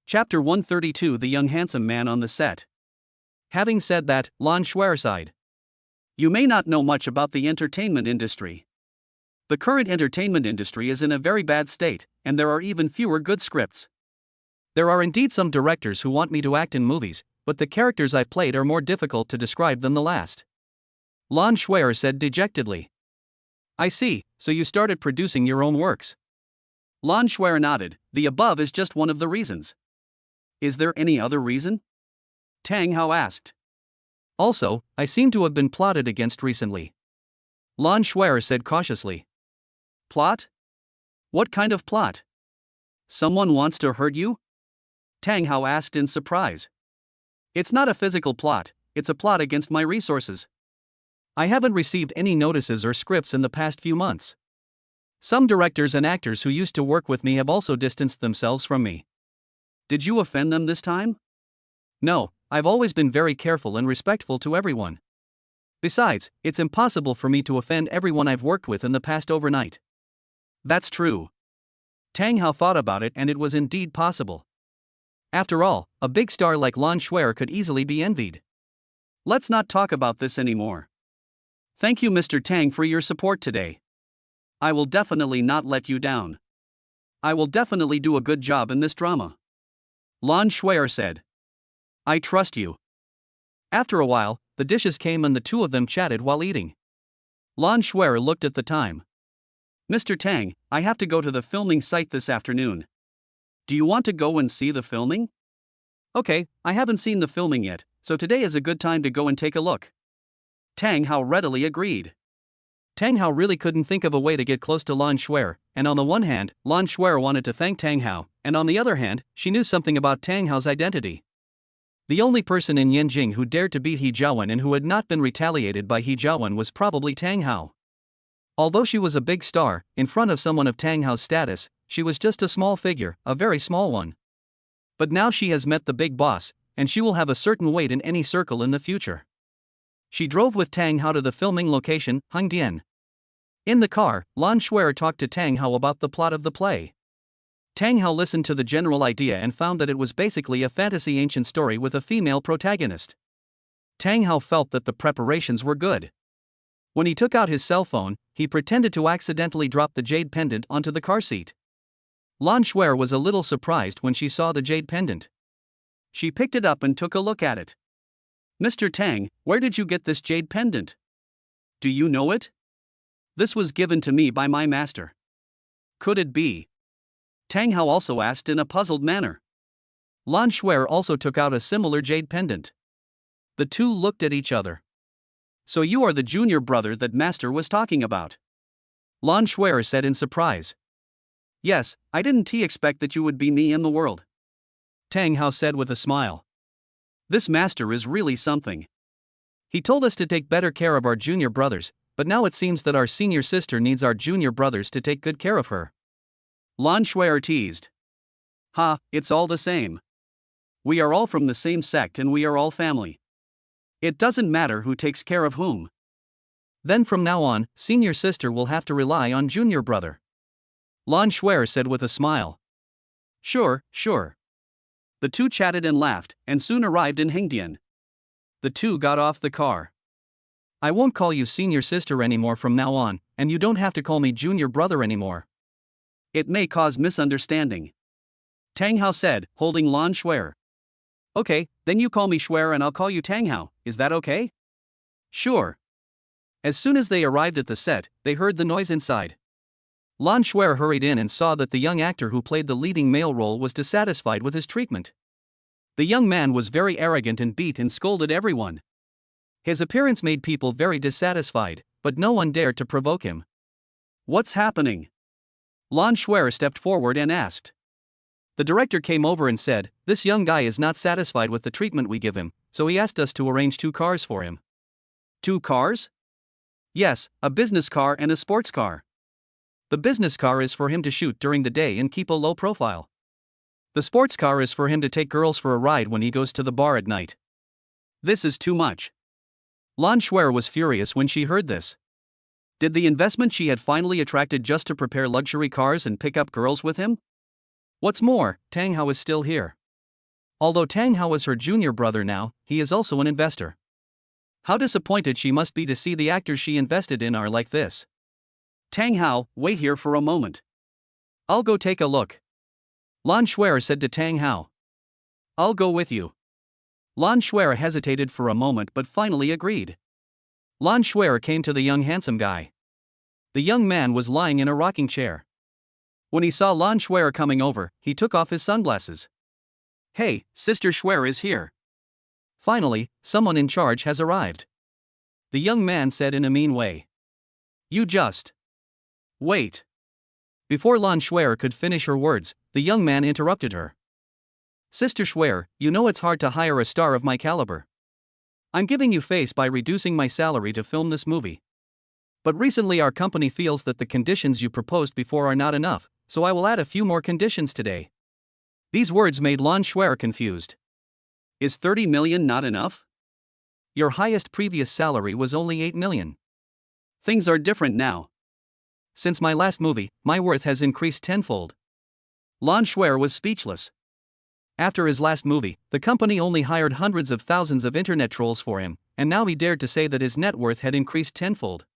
Chapter 132 The Young Handsome Man on the Set. Having said that, Lan Shuer sighed. You may not know much about the entertainment industry. The current entertainment industry is in a very bad state, and there are even fewer good scripts. There are indeed some directors who want me to act in movies, but the characters I've played are more difficult to describe than the last. Lan Shuer said dejectedly. I see, so you started producing your own works. Lan Shuer nodded. The above is just one of the reasons. Is there any other reason? Tang Hao asked. Also, I seem to have been plotted against recently. Lan Shuer said cautiously. Plot? What kind of plot? Someone wants to hurt you? Tang Hao asked in surprise. It's not a physical plot, it's a plot against my resources. I haven't received any notices or scripts in the past few months. Some directors and actors who used to work with me have also distanced themselves from me. Did you offend them this time? No, I've always been very careful and respectful to everyone. Besides, it's impossible for me to offend everyone I've worked with in the past overnight. That's true. Tang Hao thought about it and it was indeed possible. After all, a big star like Lan Shuer could easily be envied. Let's not talk about this anymore. Thank you, Mr. Tang, for your support today. I will definitely not let you down. I will definitely do a good job in this drama. Lan Shuer said. I trust you. After a while, the dishes came and the two of them chatted while eating. Lan Shuer looked at the time. Mr. Tang, I have to go to the filming site this afternoon. Do you want to go and see the filming? Okay, I haven't seen the filming yet, so today is a good time to go and take a look. Tang Hao readily agreed. Tang Hao really couldn't think of a way to get close to Lan Shuer, and on the one hand, Lan Shuer wanted to thank Tang Hao, and on the other hand, she knew something about Tang Hao's identity. The only person in Yanjing who dared to beat He Jiawen and who had not been retaliated by He Jiawen was probably Tang Hao. Although she was a big star, in front of someone of Tang Hao's status, she was just a small figure, a very small one. But now she has met the big boss, and she will have a certain weight in any circle in the future. She drove with Tang Hao to the filming location, Hangdian. In the car, Lan Shuer talked to Tang Hao about the plot of the play. Tang Hao listened to the general idea and found that it was basically a fantasy ancient story with a female protagonist. Tang Hao felt that the preparations were good. When he took out his cell phone, he pretended to accidentally drop the jade pendant onto the car seat. Lan Shuer was a little surprised when she saw the jade pendant. She picked it up and took a look at it. "Mr. Tang, where did you get this jade pendant? Do you know it? This was given to me by my master. Could it be?" Tang Hao also asked in a puzzled manner. Lan Shuer also took out a similar jade pendant. The two looked at each other. "So you are the junior brother that master was talking about?" Lan Shuer said in surprise. "Yes, I didn't expect that you would be me in the world," Tang Hao said with a smile. "This master is really something. He told us to take better care of our junior brothers, but now it seems that our senior sister needs our junior brothers to take good care of her." Lan Shuer teased. "Ha, it's all the same. We are all from the same sect and we are all family. It doesn't matter who takes care of whom. Then from now on, senior sister will have to rely on junior brother," Lan Shuer said with a smile. Sure. The two chatted and laughed, and soon arrived in Hengdian. The two got off the car. "I won't call you senior sister anymore from now on, and you don't have to call me junior brother anymore. It may cause misunderstanding," Tang Hao said, holding Lan Shuer. "Okay, then you call me Shuer and I'll call you Tang Hao, is that okay?" "Sure." As soon as they arrived at the set, they heard the noise inside. Lan Shuer hurried in and saw that the young actor who played the leading male role was dissatisfied with his treatment. The young man was very arrogant and beat and scolded everyone. His appearance made people very dissatisfied, but no one dared to provoke him. "What's happening?" Lan Shuer stepped forward and asked. The director came over and said, "This young guy is not satisfied with the treatment we give him, so he asked us to arrange 2 cars for him." "2 cars?" "Yes, a business car and a sports car. The business car is for him to shoot during the day and keep a low profile. The sports car is for him to take girls for a ride when he goes to the bar at night." "This is too much." Lan Shuer was furious when she heard this. Did the investment she had finally attracted just to prepare luxury cars and pick up girls with him? What's more, Tang Hao is still here. Although Tang Hao is her junior brother now, he is also an investor. How disappointed she must be to see the actors she invested in are like this. "Tang Hao, wait here for a moment. I'll go take a look," Lan Shuer said to Tang Hao. "I'll go with you." Lan Shuer hesitated for a moment but finally agreed. Lan Shuer came to the young handsome guy. The young man was lying in a rocking chair. When he saw Lan Shuer coming over, he took off his sunglasses. "Hey, Sister Shuer is here. Finally, someone in charge has arrived," the young man said in a mean way. "You just wait." Before Lan Shuer could finish her words, the young man interrupted her. "Sister Shuer, you know it's hard to hire a star of my caliber. I'm giving you face by reducing my salary to film this movie. But recently our company feels that the conditions you proposed before are not enough, so I will add a few more conditions today." These words made Lan Shuer confused. "Is 30 million not enough? Your highest previous salary was only 8 million. Things are different now. Since my last movie, my worth has increased tenfold." Lan Shuer was speechless. After his last movie, the company only hired hundreds of thousands of internet trolls for him, and now he dared to say that his net worth had increased tenfold.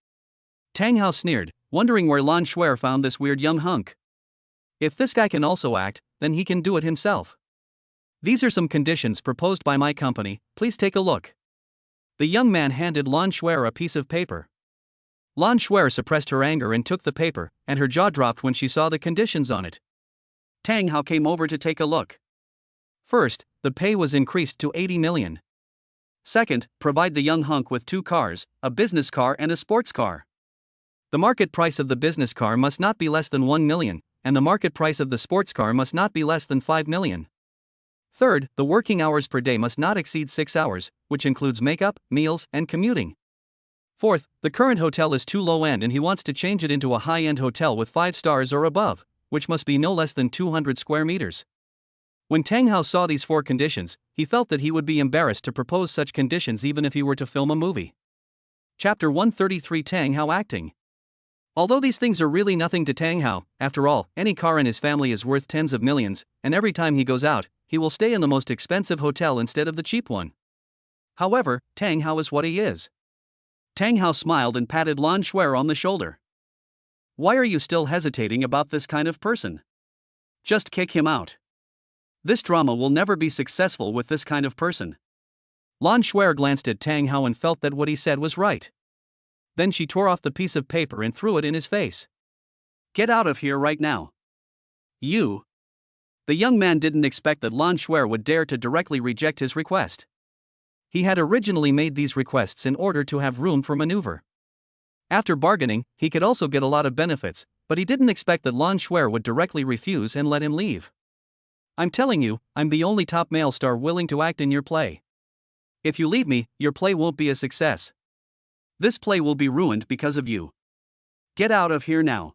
Tang Hao sneered, wondering where Lan Shuer found this weird young hunk. If this guy can also act, then he can do it himself. "These are some conditions proposed by my company, please take a look." The young man handed Lan Shuer a piece of paper. Lan Shuer suppressed her anger and took the paper, and her jaw dropped when she saw the conditions on it. Tang Hao came over to take a look. First, the pay was increased to 80 million. Second, provide the young hunk with 2 cars, a business car and a sports car. The market price of the business car must not be less than 1 million, and the market price of the sports car must not be less than 5 million. Third, the working hours per day must not exceed 6 hours, which includes makeup, meals, and commuting. Fourth, the current hotel is too low-end and he wants to change it into a high-end hotel with 5 stars or above, which must be no less than 200 square meters. When Tang Hao saw these 4 conditions, he felt that he would be embarrassed to propose such conditions even if he were to film a movie. Chapter 133 Tang Hao Acting. Although these things are really nothing to Tang Hao, after all, any car in his family is worth tens of millions, and every time he goes out, he will stay in the most expensive hotel instead of the cheap one. However, Tang Hao is what he is. Tang Hao smiled and patted Lan Shuer on the shoulder. Why are you still hesitating about this kind of person? Just kick him out. This drama will never be successful with this kind of person. Lan Shuer glanced at Tang Hao and felt that what he said was right. Then she tore off the piece of paper and threw it in his face. Get out of here right now. You. The young man didn't expect that Lan Shuer would dare to directly reject his request. He had originally made these requests in order to have room for maneuver. After bargaining, he could also get a lot of benefits, but he didn't expect that Lan Shuer would directly refuse and let him leave. I'm telling you, I'm the only top male star willing to act in your play. If you leave me, your play won't be a success. This play will be ruined because of you. Get out of here now.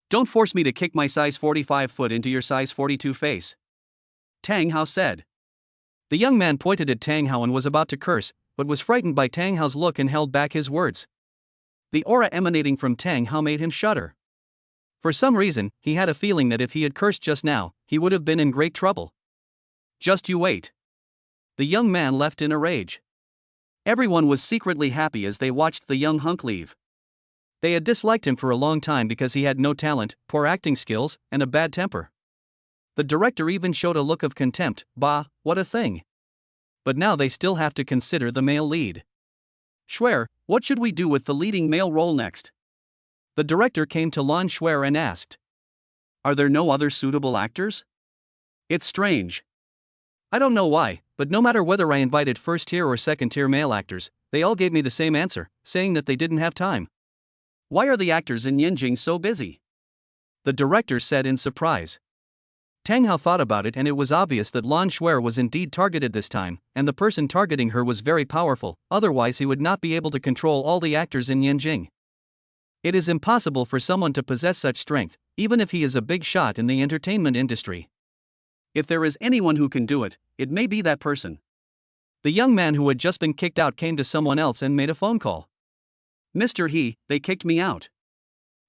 Don't force me to kick my size 45 foot into your size 42 face. Tang Hao said. The young man pointed at Tang Hao and was about to curse, but was frightened by Tang Hao's look and held back his words. The aura emanating from Tang Hao made him shudder. For some reason, he had a feeling that if he had cursed just now, he would have been in great trouble. Just you wait. The young man left in a rage. Everyone was secretly happy as they watched the young hunk leave. They had disliked him for a long time because he had no talent, poor acting skills, and a bad temper. The director even showed a look of contempt. Bah, what a thing. But now they still have to consider the male lead. Shuer, what should we do with the leading male role next? The director came to Lan Shuer and asked. Are there no other suitable actors? It's strange. I don't know why, but no matter whether I invited first-tier or second-tier male actors, they all gave me the same answer, saying that they didn't have time. Why are the actors in Yanjing so busy? The director said in surprise. Tang Hao thought about it and it was obvious that Lan Shuer was indeed targeted this time, and the person targeting her was very powerful, otherwise he would not be able to control all the actors in Yanjing. It is impossible for someone to possess such strength, even if he is a big shot in the entertainment industry. If there is anyone who can do it, it may be that person. The young man who had just been kicked out came to someone else and made a phone call. Mr. He, they kicked me out.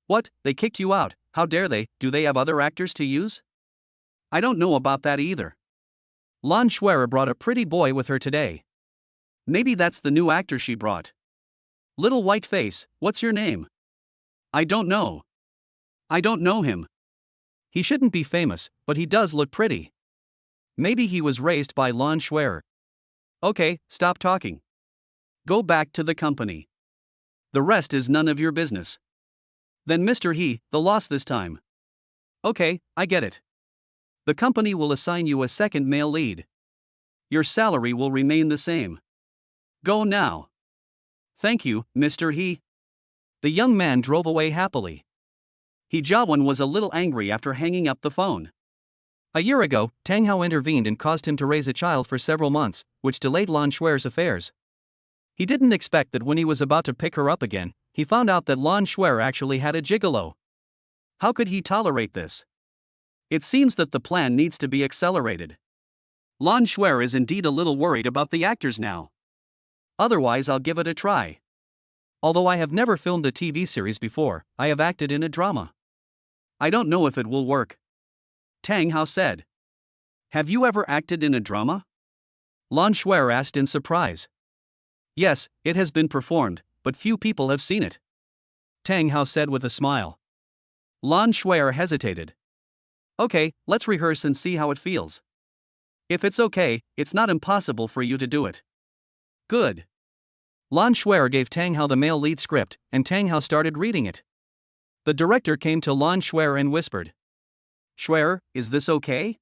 What, they kicked you out? How dare they? Do they have other actors to use? I don't know about that either. Lan Shuer brought a pretty boy with her today. Maybe that's the new actor she brought. Little white face, what's your name? I don't know. I don't know him. He shouldn't be famous, but he does look pretty. Maybe he was raised by Lan Shuer. Okay, stop talking. Go back to the company. The rest is none of your business. Then Mr. He, the loss this time. Okay, I get it. The company will assign you a second male lead. Your salary will remain the same. Go now. Thank you, Mr. He. The young man drove away happily. He Jawan was a little angry after hanging up the phone. A year ago, Tang Hao intervened and caused him to raise a child for several months, which delayed Lan Shuer's affairs. He didn't expect that when he was about to pick her up again, he found out that Lan Shuer actually had a gigolo. How could he tolerate this? It seems that the plan needs to be accelerated. Lan Shuer is indeed a little worried about the actors now. Otherwise, I'll give it a try. Although I have never filmed a TV series before, I have acted in a drama. I don't know if it will work. Tang Hao said. Have you ever acted in a drama? Lan Shuer asked in surprise. Yes, it has been performed, but few people have seen it. Tang Hao said with a smile. Lan Shuer hesitated. Okay, let's rehearse and see how it feels. If it's okay, it's not impossible for you to do it. Good. Lan Shuer gave Tang Hao the male lead script, and Tang Hao started reading it. The director came to Lan Shuer and whispered. Shuer, is this okay?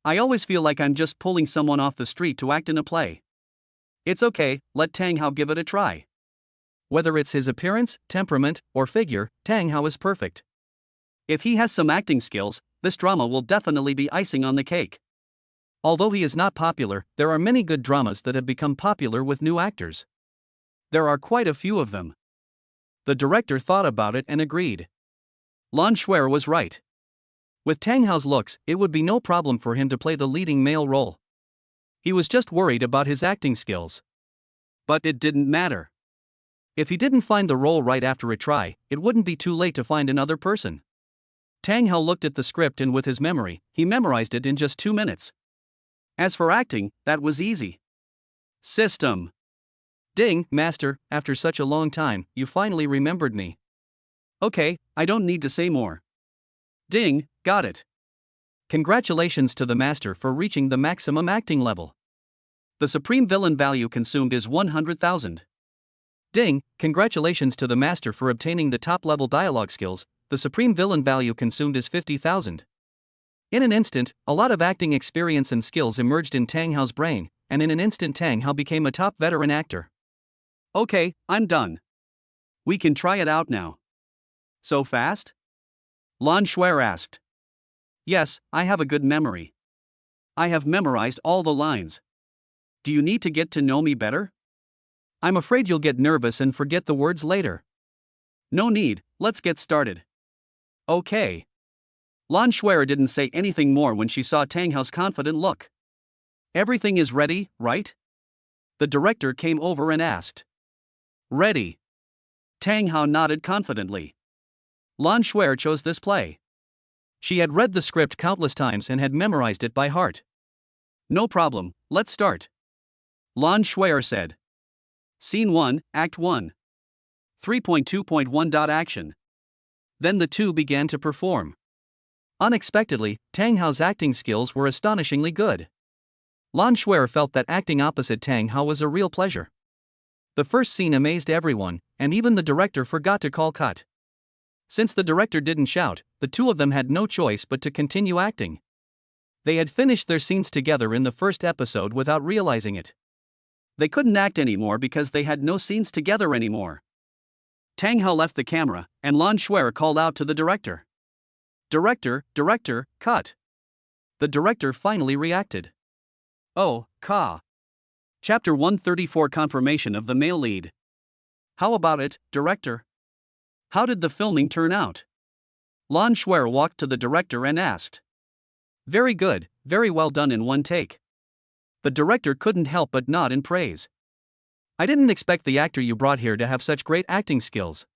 I always feel like I'm just pulling someone off the street to act in a play. It's okay, let Tang Hao give it a try. Whether it's his appearance, temperament, or figure, Tang Hao is perfect. If he has some acting skills, this drama will definitely be icing on the cake. Although he is not popular, there are many good dramas that have become popular with new actors. There are quite a few of them. The director thought about it and agreed. Lan Shuer was right. With Tang Hao's looks, it would be no problem for him to play the leading male role. He was just worried about his acting skills. But it didn't matter. If he didn't find the role right after a try, it wouldn't be too late to find another person. Tang Hao looked at the script and with his memory, he memorized it in just 2 minutes. As for acting, that was easy. System. Ding, master, after such a long time, you finally remembered me. Okay, I don't need to say more. Ding, got it. Congratulations to the master for reaching the maximum acting level. The supreme villain value consumed is 100,000. Ding, congratulations to the master for obtaining the top level dialogue skills. The supreme villain value consumed is 50,000. In an instant, a lot of acting experience and skills emerged in Tang Hao's brain, and in an instant Tang Hao became a top veteran actor. Okay, I'm done. We can try it out now. So fast? Lan Shuer asked. Yes, I have a good memory. I have memorized all the lines. Do you need to get to know me better? I'm afraid you'll get nervous and forget the words later. No need, let's get started. Okay. Lan Shuer didn't say anything more when she saw Tang Hao's confident look. Everything is ready, right? The director came over and asked. Ready. Tang Hao nodded confidently. Lan Shuer chose this play. She had read the script countless times and had memorized it by heart. No problem, let's start. Lan Shuer said. Scene 1, Act 1. 3.2.1. Action. Then the two began to perform. Unexpectedly, Tang Hao's acting skills were astonishingly good. Lan Shuer felt that acting opposite Tang Hao was a real pleasure. The first scene amazed everyone, and even the director forgot to call cut. Since the director didn't shout, the two of them had no choice but to continue acting. They had finished their scenes together in the first episode without realizing it. They couldn't act anymore because they had no scenes together anymore. Tang Hao left the camera, and Lan Shuer called out to the director. Director, cut. The director finally reacted. Oh, Ka. Chapter 134 Confirmation of the male lead. How about it, director? How did the filming turn out? Lan Shuer walked to the director and asked. Very good, very well done in one take. The director couldn't help but nod in praise. I didn't expect the actor you brought here to have such great acting skills.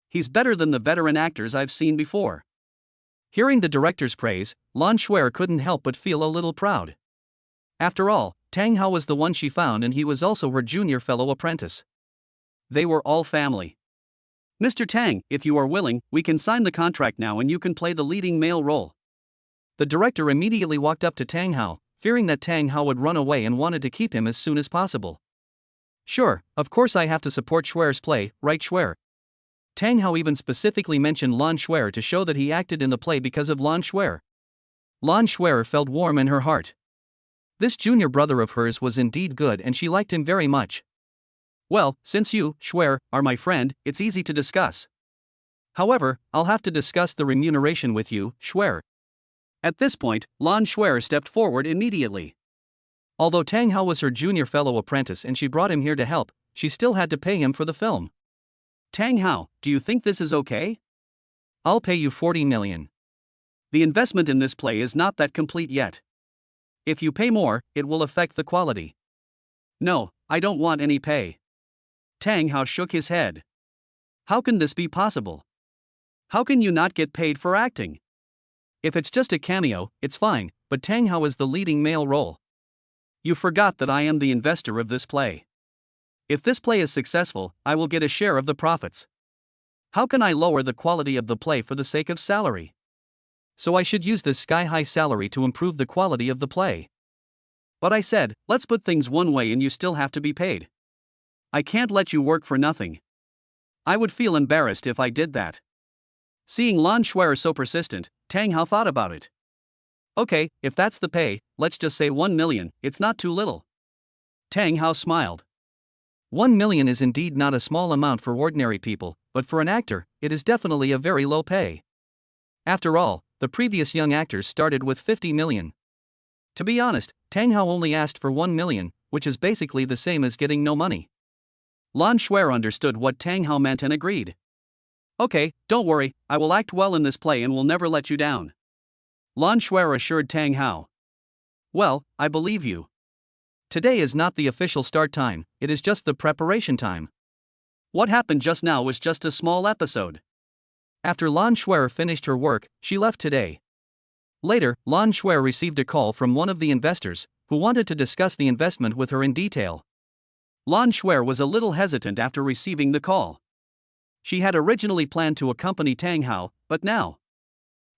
He's better than the veteran actors I've seen before. Hearing the director's praise, Lan Shuer couldn't help but feel a little proud. After all, Tang Hao was the one she found and he was also her junior fellow apprentice. They were all family. Mr. Tang, if you are willing, we can sign the contract now and you can play the leading male role. The director immediately walked up to Tang Hao, fearing that Tang Hao would run away and wanted to keep him as soon as possible. Sure, of course I have to support Shuer's play, right Shuer? Tang Hao even specifically mentioned Lan Shuer to show that he acted in the play because of Lan Shuer. Lan Shuer felt warm in her heart. This junior brother of hers was indeed good and she liked him very much. Well, since you, Shuer, are my friend, it's easy to discuss. However, I'll have to discuss the remuneration with you, Shuer. At this point, Lan Shuer stepped forward immediately. Although Tang Hao was her junior fellow apprentice and she brought him here to help, she still had to pay him for the film. Tang Hao, do you think this is okay? I'll pay you 40 million. The investment in this play is not that complete yet. If you pay more, it will affect the quality. No, I don't want any pay. Tang Hao shook his head. How can this be possible? How can you not get paid for acting? If it's just a cameo, it's fine, but Tang Hao is the leading male role. You forgot that I am the investor of this play. If this play is successful, I will get a share of the profits. How can I lower the quality of the play for the sake of salary? So I should use this sky-high salary to improve the quality of the play. But I said, let's put things one way and you still have to be paid. I can't let you work for nothing. I would feel embarrassed if I did that. Seeing Lan Shuer so persistent, Tang Hao thought about it. Okay, if that's the pay, let's just say 1 million, it's not too little. Tang Hao smiled. 1 million is indeed not a small amount for ordinary people, but for an actor, it is definitely a very low pay. After all, the previous young actors started with 50 million. To be honest, Tang Hao only asked for 1 million, which is basically the same as getting no money. Lan Shuer understood what Tang Hao meant and agreed. Okay, don't worry, I will act well in this play and will never let you down. Lan Shuer assured Tang Hao. Well, I believe you. Today is not the official start time, it is just the preparation time. What happened just now was just a small episode. After Lan Shuer finished her work, she left today. Later, Lan Shuer received a call from one of the investors, who wanted to discuss the investment with her in detail. Lan Shuer was a little hesitant after receiving the call. She had originally planned to accompany Tang Hao, but now.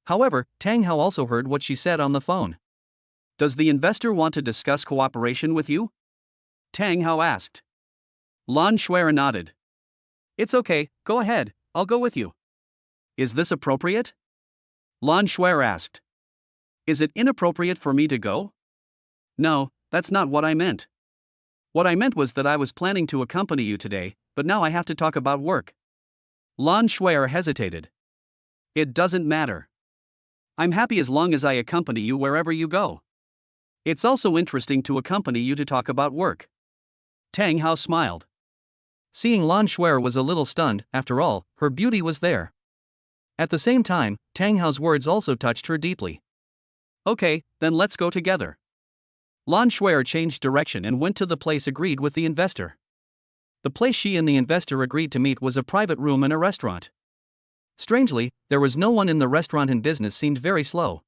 However, Tang Hao also heard what she said on the phone. Does the investor want to discuss cooperation with you? Tang Hao asked. Lan Shuer nodded. It's okay, go ahead, I'll go with you. Is this appropriate? Lan Shuer asked. Is it inappropriate for me to go? No, that's not what I meant. What I meant was that I was planning to accompany you today, but now I have to talk about work. Lan Shuer hesitated. It doesn't matter. I'm happy as long as I accompany you wherever you go. It's also interesting to accompany you to talk about work. Tang Hao smiled. Seeing Lan Shuer was a little stunned, after all, her beauty was there. At the same time, Tang Hao's words also touched her deeply. Okay, then let's go together. Lan Shuer changed direction and went to the place agreed with the investor. The place she and the investor agreed to meet was a private room in a restaurant. Strangely, there was no one in the restaurant and business seemed very slow.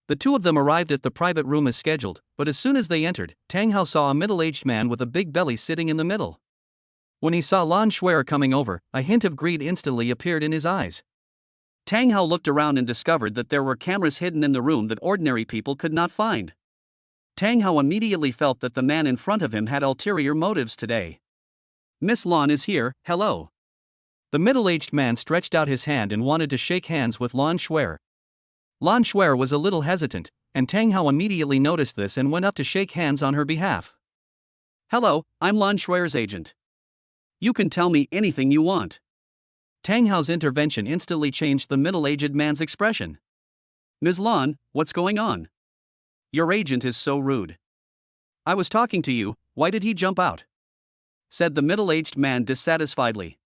The two of them arrived at the private room as scheduled, but as soon as they entered, Tang Hao saw a middle-aged man with a big belly sitting in the middle. When he saw Lan Shuer coming over, a hint of greed instantly appeared in his eyes. Tang Hao looked around and discovered that there were cameras hidden in the room that ordinary people could not find. Tang Hao immediately felt that the man in front of him had ulterior motives today. Miss Lan is here, hello. The middle-aged man stretched out his hand and wanted to shake hands with Lan Shuer. Lan Shuer was a little hesitant, and Tang Hao immediately noticed this and went up to shake hands on her behalf. Hello, I'm Lan Shuer's agent. You can tell me anything you want. Tang Hao's intervention instantly changed the middle-aged man's expression. Ms. Lan, what's going on? Your agent is so rude. I was talking to you, why did he jump out? Said the middle-aged man dissatisfiedly.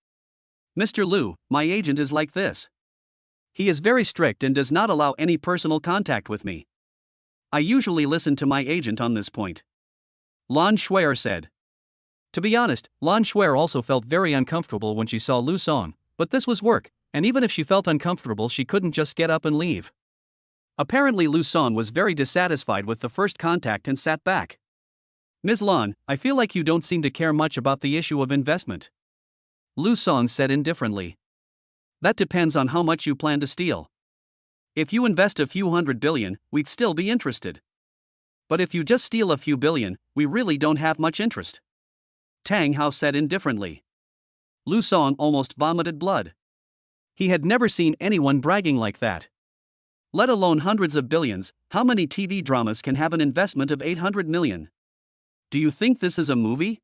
Mr. Liu, my agent is like this. He is very strict and does not allow any personal contact with me. I usually listen to my agent on this point. Lan Shuer said. To be honest, Lan Shuer also felt very uncomfortable when she saw Lu Song, but this was work, and even if she felt uncomfortable she couldn't just get up and leave. Apparently Lu Song was very dissatisfied with the first contact and sat back. Ms. Lan, I feel like you don't seem to care much about the issue of investment. Lu Song said indifferently. That depends on how much you plan to steal. If you invest a few $100 billion, we'd still be interested. But if you just steal a few billion, we really don't have much interest. Tang Hao said indifferently. Lu Song almost vomited blood. He had never seen anyone bragging like that. Let alone hundreds of billions, how many TV dramas can have an investment of 800 million? Do you think this is a movie?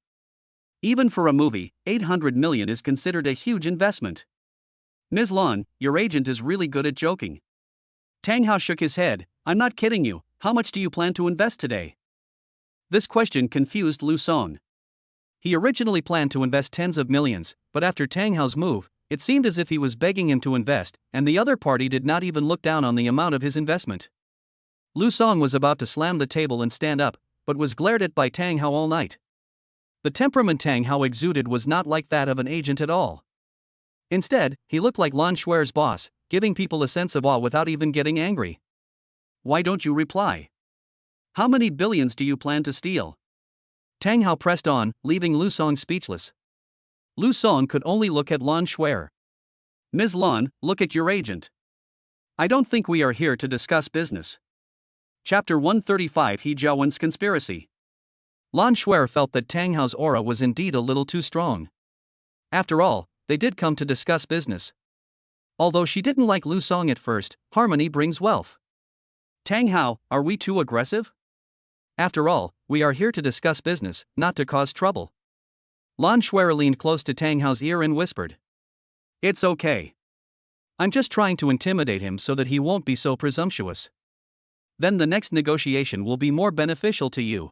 Even for a movie, 800 million is considered a huge investment. Ms. Lan, your agent is really good at joking. Tang Hao shook his head. I'm not kidding you, how much do you plan to invest today? This question confused Lu Song. He originally planned to invest tens of millions, but after Tang Hao's move, it seemed as if he was begging him to invest, and the other party did not even look down on the amount of his investment. Lu Song was about to slam the table and stand up, but was glared at by Tang Hao all night. The temperament Tang Hao exuded was not like that of an agent at all. Instead, he looked like Lan Shuer's boss, giving people a sense of awe without even getting angry. Why don't you reply? How many billions do you plan to steal? Tang Hao pressed on, leaving Lu Song speechless. Lu Song could only look at Lan Shuer. Ms. Lan, look at your agent. I don't think we are here to discuss business. Chapter 135 He Jiawen's Conspiracy. Lan Shuer felt that Tang Hao's aura was indeed a little too strong. After all, they did come to discuss business. Although she didn't like Lu Song at first, harmony brings wealth. Tang Hao, are we too aggressive? After all, we are here to discuss business, not to cause trouble. Lan Shuer leaned close to Tang Hao's ear and whispered. It's okay. I'm just trying to intimidate him so that he won't be so presumptuous. Then the next negotiation will be more beneficial to you.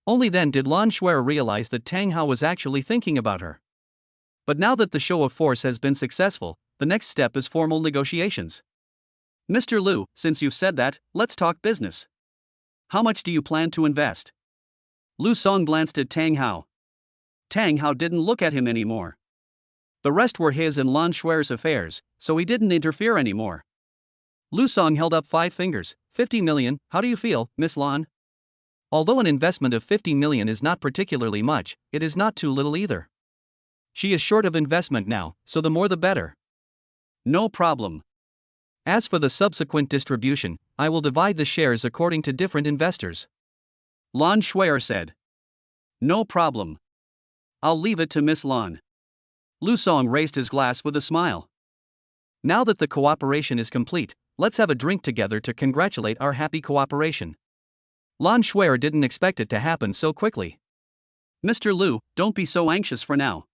Only then did Lan Shuer realize that Tang Hao was actually thinking about her. But now that the show of force has been successful, the next step is formal negotiations. Mr. Liu, since you've said that, let's talk business. How much do you plan to invest? Lu Song glanced at Tang Hao. Tang Hao didn't look at him anymore. The rest were his and Lan Shuer's affairs, so he didn't interfere anymore. Lu Song held up 5 fingers. 50 million, how do you feel, Miss Lan? Although an investment of 50 million is not particularly much, it is not too little either. She is short of investment now, so the more the better. No problem. As for the subsequent distribution, I will divide the shares according to different investors. Lan Shuer said. No problem. I'll leave it to Miss Lan. Lu Song raised his glass with a smile. Now that the cooperation is complete, let's have a drink together to congratulate our happy cooperation. Lan Shuer didn't expect it to happen so quickly. Mr. Lu, don't be so anxious for now.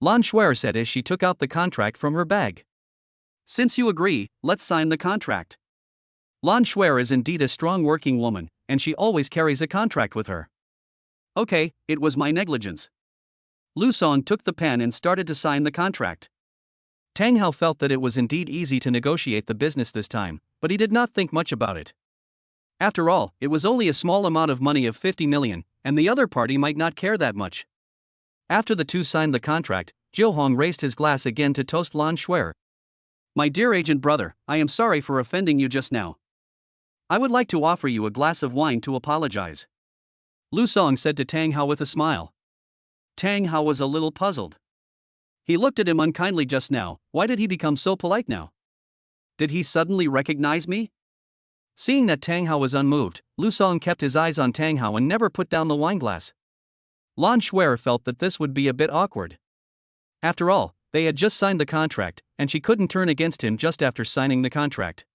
Lan Shuer said as she took out the contract from her bag. Since you agree, let's sign the contract. Lan Shuer is indeed a strong working woman, and she always carries a contract with her. Okay, it was my negligence. Lu Song took the pen and started to sign the contract. Tang Hao felt that it was indeed easy to negotiate the business this time, but he did not think much about it. After all, it was only a small amount of money of 50 million, and the other party might not care that much. After the two signed the contract, Jiu Hong raised his glass again to toast Lan Shuer. My dear agent brother, I am sorry for offending you just now. I would like to offer you a glass of wine to apologize. Lu Song said to Tang Hao with a smile. Tang Hao was a little puzzled. He looked at him unkindly just now. Why did he become so polite now? Did he suddenly recognize me? Seeing that Tang Hao was unmoved, Lu Song kept his eyes on Tang Hao and never put down the wineglass. Lan Shuer felt that this would be a bit awkward. After all, they had just signed the contract, and she couldn't turn against him just after signing the contract.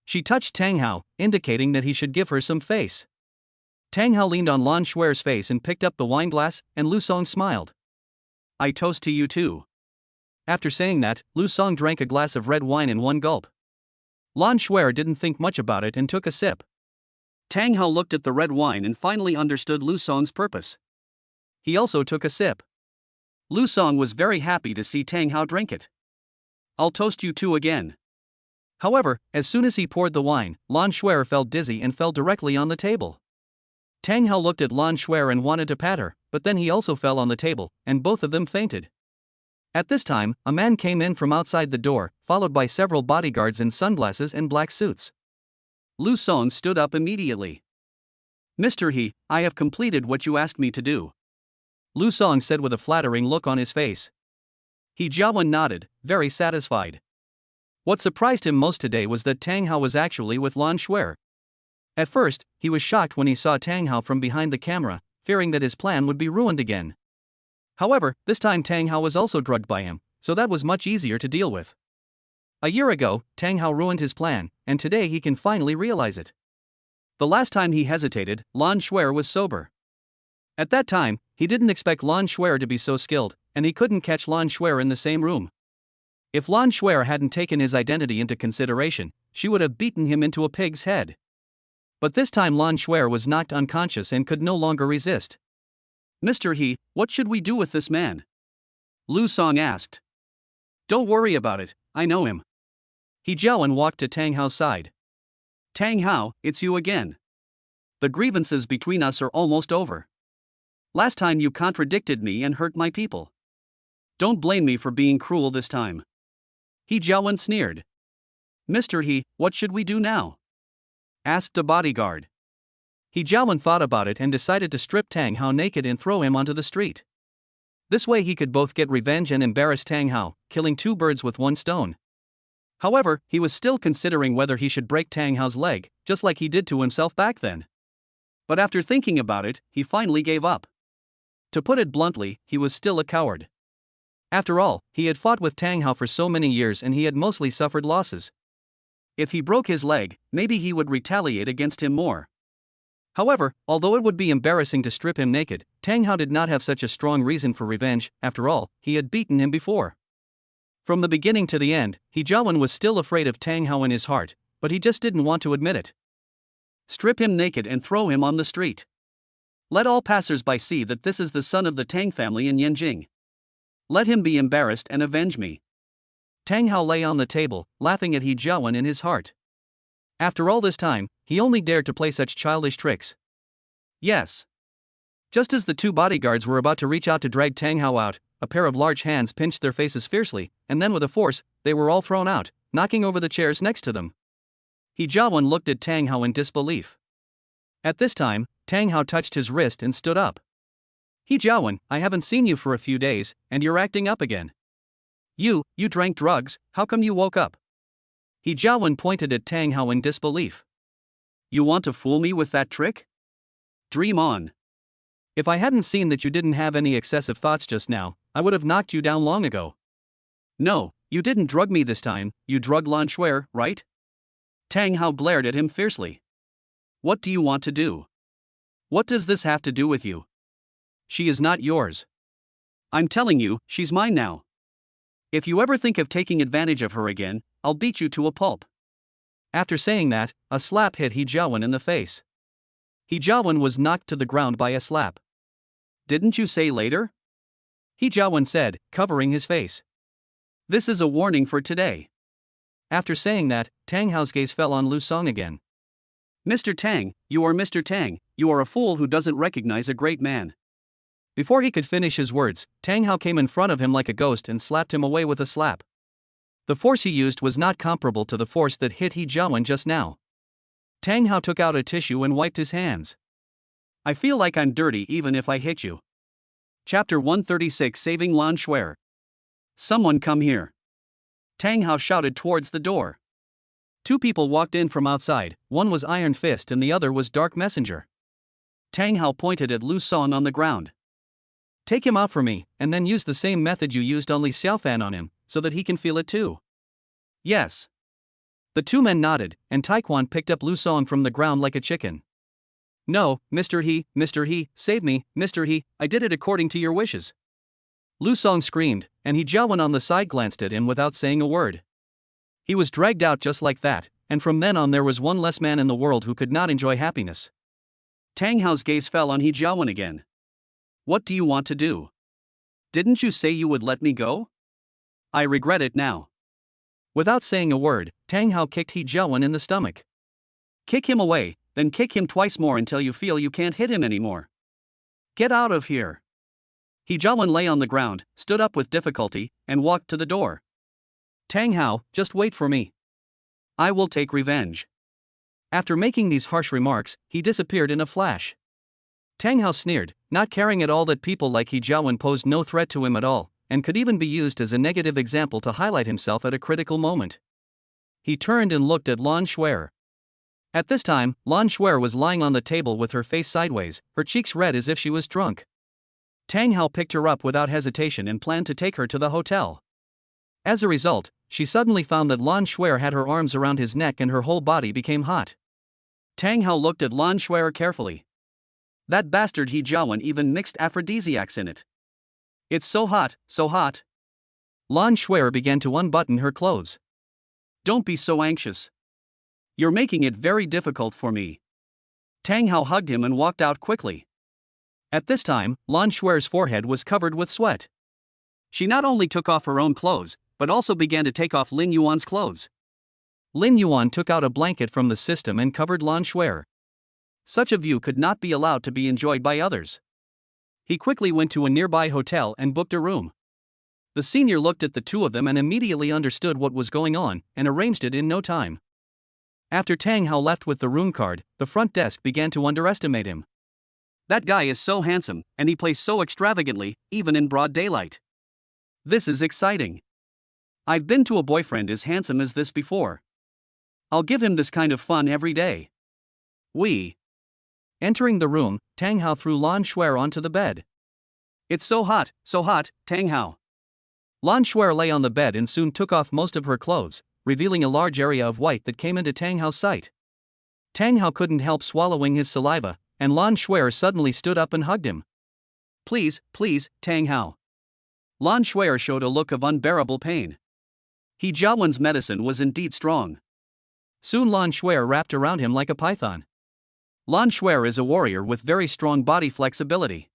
She touched Tang Hao, indicating that he should give her some face. Tang Hao leaned on Lan Shuer's face and picked up the wineglass, and Lu Song smiled. I toast to you too. After saying that, Lu Song drank a glass of red wine in one gulp. Lan Shuer didn't think much about it and took a sip. Tang Hao looked at the red wine and finally understood Lu Song's purpose. He also took a sip. Lu Song was very happy to see Tang Hao drink it. I'll toast you too again. However, as soon as he poured the wine, Lan Shuer felt dizzy and fell directly on the table. Tang Hao looked at Lan Shuer and wanted to pat her, but then he also fell on the table, and both of them fainted. At this time, a man came in from outside the door, followed by several bodyguards in sunglasses and black suits. Lu Song stood up immediately. Mr. He, I have completed what you asked me to do. Lu Song said with a flattering look on his face. He Jiawen nodded, very satisfied. What surprised him most today was that Tang Hao was actually with Lan Shuer. At first, he was shocked when he saw Tang Hao from behind the camera, fearing that his plan would be ruined again. However, this time Tang Hao was also drugged by him, so that was much easier to deal with. A year ago, Tang Hao ruined his plan, and today he can finally realize it. The last time he hesitated, Lan Shuer was sober. At that time, he didn't expect Lan Shuer to be so skilled, and he couldn't catch Lan Shuer in the same room. If Lan Shuer hadn't taken his identity into consideration, she would have beaten him into a pig's head. But this time Lan Shuer was knocked unconscious and could no longer resist. Mr. He, what should we do with this man? Lu Song asked. Don't worry about it, I know him. He Jiawen walked to Tang Hao's side. Tang Hao, it's you again. The grievances between us are almost over. Last time you contradicted me and hurt my people. Don't blame me for being cruel this time. He Jiawen sneered. Mr. He, what should we do now? Asked a bodyguard. He Jiawen thought about it and decided to strip Tang Hao naked and throw him onto the street. This way he could both get revenge and embarrass Tang Hao, killing two birds with one stone. However, he was still considering whether he should break Tang Hao's leg, just like he did to himself back then. But after thinking about it, he finally gave up. To put it bluntly, he was still a coward. After all, he had fought with Tang Hao for so many years and he had mostly suffered losses. If he broke his leg, maybe he would retaliate against him more. However, although it would be embarrassing to strip him naked, Tang Hao did not have such a strong reason for revenge. After all, he had beaten him before. From the beginning to the end, He Jiawen was still afraid of Tang Hao in his heart, but he just didn't want to admit it. Strip him naked and throw him on the street. Let all passers-by see that this is the son of the Tang family in Yanjing. Let him be embarrassed and avenge me. Tang Hao lay on the table, laughing at He Jiawen in his heart. After all this time, he only dared to play such childish tricks. Yes. Just as the two bodyguards were about to reach out to drag Tang Hao out, a pair of large hands pinched their faces fiercely, and then with a force, they were all thrown out, knocking over the chairs next to them. He Jiawen looked at Tang Hao in disbelief. At this time, Tang Hao touched his wrist and stood up. He Jiawen, I haven't seen you for a few days, and you're acting up again. You drank drugs, how come you woke up? He Jiawen pointed at Tang Hao in disbelief. You want to fool me with that trick? Dream on. If I hadn't seen that you didn't have any excessive thoughts just now, I would have knocked you down long ago. No, you didn't drug me this time, you drug Lan Shuer, right? Tang Hao glared at him fiercely. What do you want to do? What does this have to do with you? She is not yours. I'm telling you, she's mine now. If you ever think of taking advantage of her again, I'll beat you to a pulp. After saying that, a slap hit He Jiawen in the face. He Jiawen was knocked to the ground by a slap. Didn't you say later? He Jiawen said, covering his face. This is a warning for today. After saying that, Tang Hao's gaze fell on Lu Song again. Mr. Tang, you are Mr. Tang, you are a fool who doesn't recognize a great man. Before he could finish his words, Tang Hao came in front of him like a ghost and slapped him away with a slap. The force he used was not comparable to the force that hit He Jiawen just now. Tang Hao took out a tissue and wiped his hands. I feel like I'm dirty even if I hit you. Chapter 136 Saving Lan Shuer. Someone come here. Tang Hao shouted towards the door. Two people walked in from outside, one was Iron Fist and the other was Dark Messenger. Tang Hao pointed at Lu Song on the ground. Take him out for me, and then use the same method you used on Li Xiaofan on him, so that he can feel it too. Yes. The two men nodded, and Taekwon picked up Lu Song from the ground like a chicken. No, Mr. He, save me, Mr. He, I did it according to your wishes. Lu Song screamed, and He Jiawen on the side glanced at him without saying a word. He was dragged out just like that, and from then on there was one less man in the world who could not enjoy happiness. Tang Hao's gaze fell on He Jiawen again. What do you want to do? Didn't you say you would let me go? I regret it now. Without saying a word, Tang Hao kicked He Jiawen in the stomach. Kick him away, then kick him twice more until you feel you can't hit him anymore. Get out of here. He Jiawen lay on the ground, stood up with difficulty, and walked to the door. Tang Hao, just wait for me. I will take revenge. After making these harsh remarks, he disappeared in a flash. Tang Hao sneered, not caring at all that people like He Jiawen posed no threat to him at all, and could even be used as a negative example to highlight himself at a critical moment. He turned and looked at Lan Shuer. At this time, Lan Shuer was lying on the table with her face sideways, her cheeks red as if she was drunk. Tang Hao picked her up without hesitation and planned to take her to the hotel. As a result, she suddenly found that Lan Shuer had her arms around his neck and her whole body became hot. Tang Hao looked at Lan Shuer carefully. That bastard He Jiawen even mixed aphrodisiacs in it. It's so hot, so hot. Lan Shuer began to unbutton her clothes. Don't be so anxious. You're making it very difficult for me. Tang Hao hugged him and walked out quickly. At this time, Lan Shuer's forehead was covered with sweat. She not only took off her own clothes, but also began to take off Lin Yuan's clothes. Lin Yuan took out a blanket from the system and covered Lan Shuer. Such a view could not be allowed to be enjoyed by others. He quickly went to a nearby hotel and booked a room. The senior looked at the two of them and immediately understood what was going on, and arranged it in no time. After Tang Hao left with the room card, the front desk began to underestimate him. That guy is so handsome, and he plays so extravagantly, even in broad daylight. This is exciting. I've been to a boyfriend as handsome as this before. I'll give him this kind of fun every day. Entering the room, Tang Hao threw Lan Shuer onto the bed. It's so hot, Tang Hao. Lan Shuer lay on the bed and soon took off most of her clothes, revealing a large area of white that came into Tang Hao's sight. Tang Hao couldn't help swallowing his saliva, and Lan Shuer suddenly stood up and hugged him. Please, Tang Hao. Lan Shuer showed a look of unbearable pain. He Jiawen's medicine was indeed strong. Soon Lan Shuer wrapped around him like a python. Lan Shuer is a warrior with very strong body flexibility.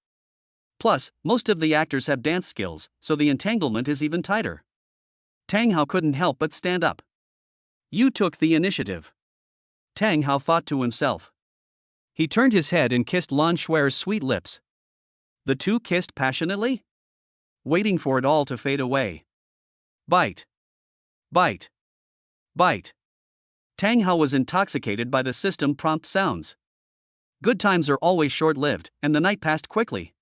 Plus, most of the actors have dance skills, so the entanglement is even tighter. Tang Hao couldn't help but stand up. You took the initiative. Tang Hao thought to himself. He turned his head and kissed Lan Shuer's sweet lips. The two kissed passionately, waiting for it all to fade away. Bite. Bite. Bite. Tang Hao was intoxicated by the system prompt sounds. Good times are always short-lived, and the night passed quickly.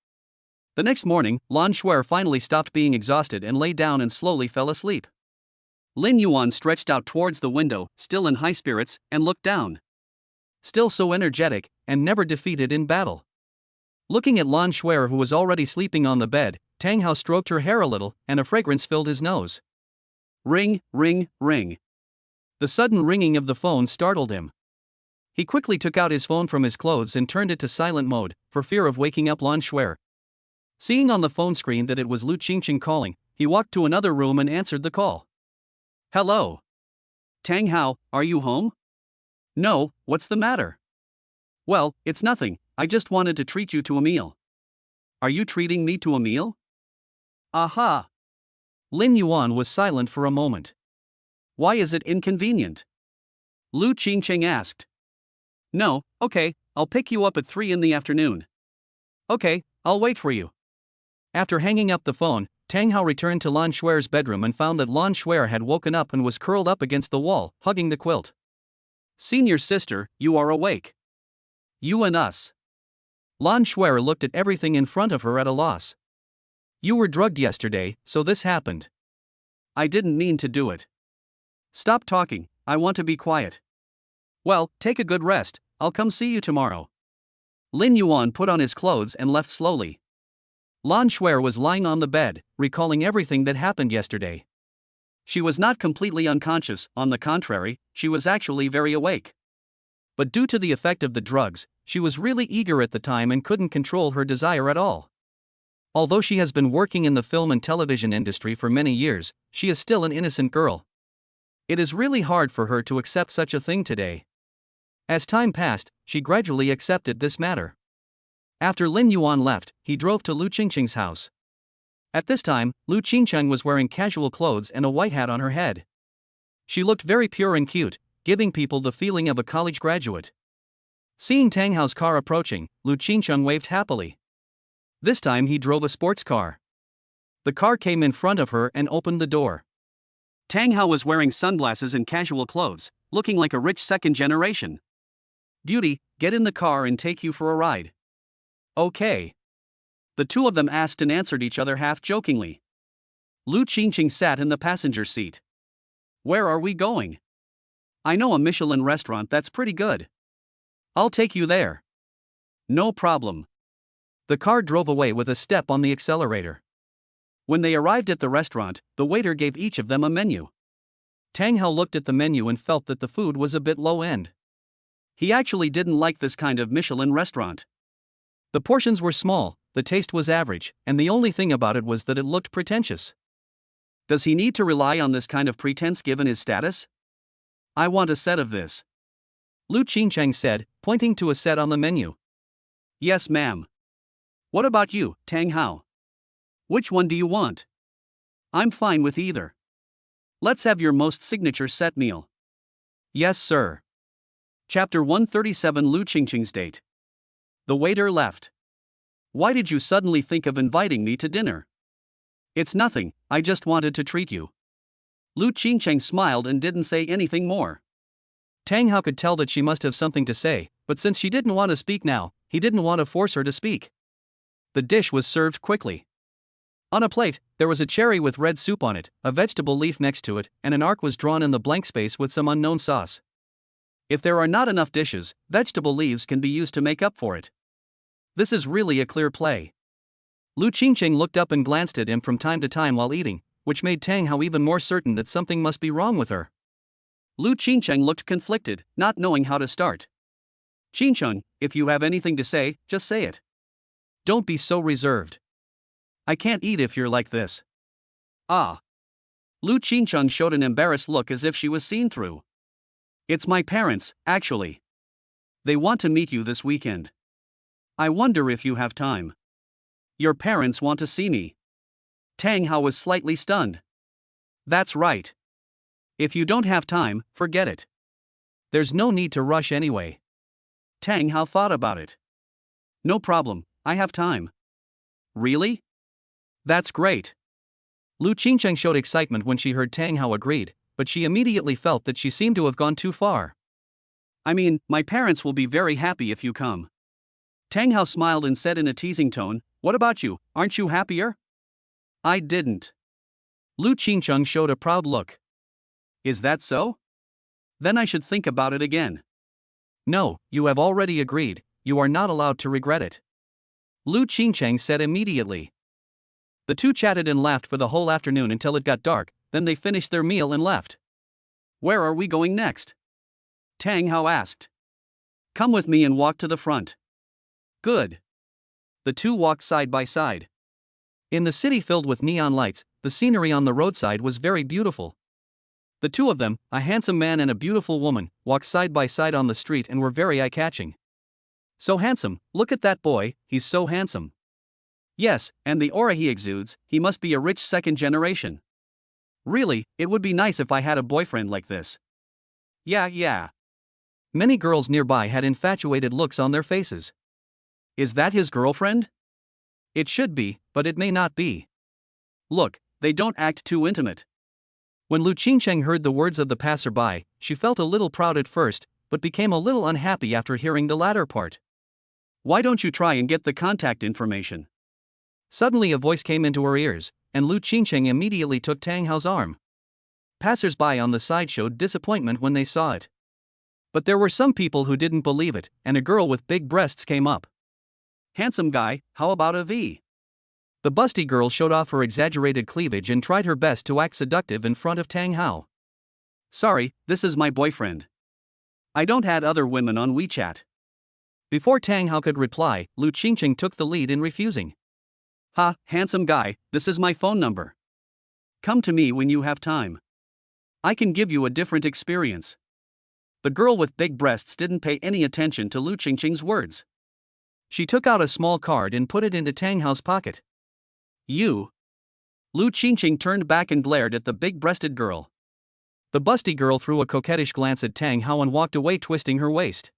The next morning, Lan Shuer finally stopped being exhausted and lay down and slowly fell asleep. Lin Yuan stretched out towards the window, still in high spirits, and looked down. Still so energetic, and never defeated in battle. Looking at Lan Shuer, who was already sleeping on the bed, Tang Hao stroked her hair a little, and a fragrance filled his nose. Ring, ring, ring. The sudden ringing of the phone startled him. He quickly took out his phone from his clothes and turned it to silent mode, for fear of waking up Lan Shuer. Seeing on the phone screen that it was Lu Qingqing calling, he walked to another room and answered the call. Hello. Tang Hao, are you home? No, what's the matter? Well, it's nothing, I just wanted to treat you to a meal. Are you treating me to a meal? Aha. Lin Yuan was silent for a moment. Why is it inconvenient? Lu Qingqing asked. No, okay, I'll pick you up at 3 in the afternoon. Okay, I'll wait for you. After hanging up the phone, Tang Hao returned to Lan Shuer's bedroom and found that Lan Shuer had woken up and was curled up against the wall, hugging the quilt. Senior sister, you are awake. You and us. Lan Shuer looked at everything in front of her at a loss. You were drugged yesterday, so this happened. I didn't mean to do it. Stop talking, I want to be quiet. Well, take a good rest, I'll come see you tomorrow. Lin Yuan put on his clothes and left slowly. Lan Shuer was lying on the bed, recalling everything that happened yesterday. She was not completely unconscious, on the contrary, she was actually very awake. But due to the effect of the drugs, she was really eager at the time and couldn't control her desire at all. Although she has been working in the film and television industry for many years, she is still an innocent girl. It is really hard for her to accept such a thing today. As time passed, she gradually accepted this matter. After Lin Yuan left, he drove to Lu Qingqing's house. At this time, Lu Qingqing was wearing casual clothes and a white hat on her head. She looked very pure and cute, giving people the feeling of a college graduate. Seeing Tang Hao's car approaching, Lu Qingqing waved happily. This time he drove a sports car. The car came in front of her and opened the door. Tang Hao was wearing sunglasses and casual clothes, looking like a rich second generation. Beauty, get in the car and take you for a ride. Okay. The two of them asked and answered each other half-jokingly. Lu Qingqing sat in the passenger seat. Where are we going? I know a Michelin restaurant that's pretty good. I'll take you there. No problem. The car drove away with a step on the accelerator. When they arrived at the restaurant, the waiter gave each of them a menu. Tang Hao looked at the menu and felt that the food was a bit low-end. He actually didn't like this kind of Michelin restaurant. The portions were small, the taste was average, and the only thing about it was that it looked pretentious. Does he need to rely on this kind of pretense given his status? I want a set of this. Lu Qingqing said, pointing to a set on the menu. Yes, ma'am. What about you, Tang Hao? Which one do you want? I'm fine with either. Let's have your most signature set meal. Yes, sir. Chapter 137 Lu Qingqing's date. The waiter left. Why did you suddenly think of inviting me to dinner? It's nothing, I just wanted to treat you. Lu Qingqing smiled and didn't say anything more. Tang Hao could tell that she must have something to say, but since she didn't want to speak now, he didn't want to force her to speak. The dish was served quickly. On a plate, there was a cherry with red soup on it, a vegetable leaf next to it, and an arc was drawn in the blank space with some unknown sauce. If there are not enough dishes, vegetable leaves can be used to make up for it. This is really a clear play. Lu Qingqing looked up and glanced at him from time to time while eating, which made Tang Hao even more certain that something must be wrong with her. Lu Qingqing looked conflicted, not knowing how to start. Qingqing, if you have anything to say, just say it. Don't be so reserved. I can't eat if you're like this. Ah. Lu Qingqing showed an embarrassed look as if she was seen through. It's my parents, actually. They want to meet you this weekend. I wonder if you have time. Your parents want to see me. Tang Hao was slightly stunned. That's right. If you don't have time, forget it. There's no need to rush anyway. Tang Hao thought about it. No problem, I have time. Really? That's great. Lu Qingqing showed excitement when she heard Tang Hao agreed, but she immediately felt that she seemed to have gone too far. I mean, my parents will be very happy if you come. Tang Hao smiled and said in a teasing tone, "What about you, aren't you happier?" "I didn't." Lu Qingcheng showed a proud look. "Is that so? Then I should think about it again." "No, you have already agreed, you are not allowed to regret it," Lu Qingcheng said immediately. The two chatted and laughed for the whole afternoon until it got dark, then they finished their meal and left. "Where are we going next?" Tang Hao asked. "Come with me and walk to the front." "Good." The two walked side by side. In the city filled with neon lights, the scenery on the roadside was very beautiful. The two of them, a handsome man and a beautiful woman, walked side by side on the street and were very eye-catching. "So handsome, look at that boy, he's so handsome." "Yes, and the aura he exudes, he must be a rich second generation." "Really, it would be nice if I had a boyfriend like this." Yeah. Many girls nearby had infatuated looks on their faces. "Is that his girlfriend?" "It should be, but it may not be." "Look, they don't act too intimate." When Lu Qingcheng heard the words of the passerby, she felt a little proud at first, but became a little unhappy after hearing the latter part. "Why don't you try and get the contact information?" Suddenly a voice came into her ears, and Lu Qingcheng immediately took Tang Hao's arm. Passers-by on the side showed disappointment when they saw it. But there were some people who didn't believe it, and a girl with big breasts came up. "Handsome guy, how about a V?" The busty girl showed off her exaggerated cleavage and tried her best to act seductive in front of Tang Hao. "Sorry, this is my boyfriend. I don't add other women on WeChat." Before Tang Hao could reply, Lu Qingcheng took the lead in refusing. "Ha, handsome guy, this is my phone number. Come to me when you have time. I can give you a different experience." The girl with big breasts didn't pay any attention to Lu Qingcheng's words. She took out a small card and put it into Tang Hao's pocket. "You?" Lu Qingcheng turned back and glared at the big-breasted girl. The busty girl threw a coquettish glance at Tang Hao and walked away twisting her waist.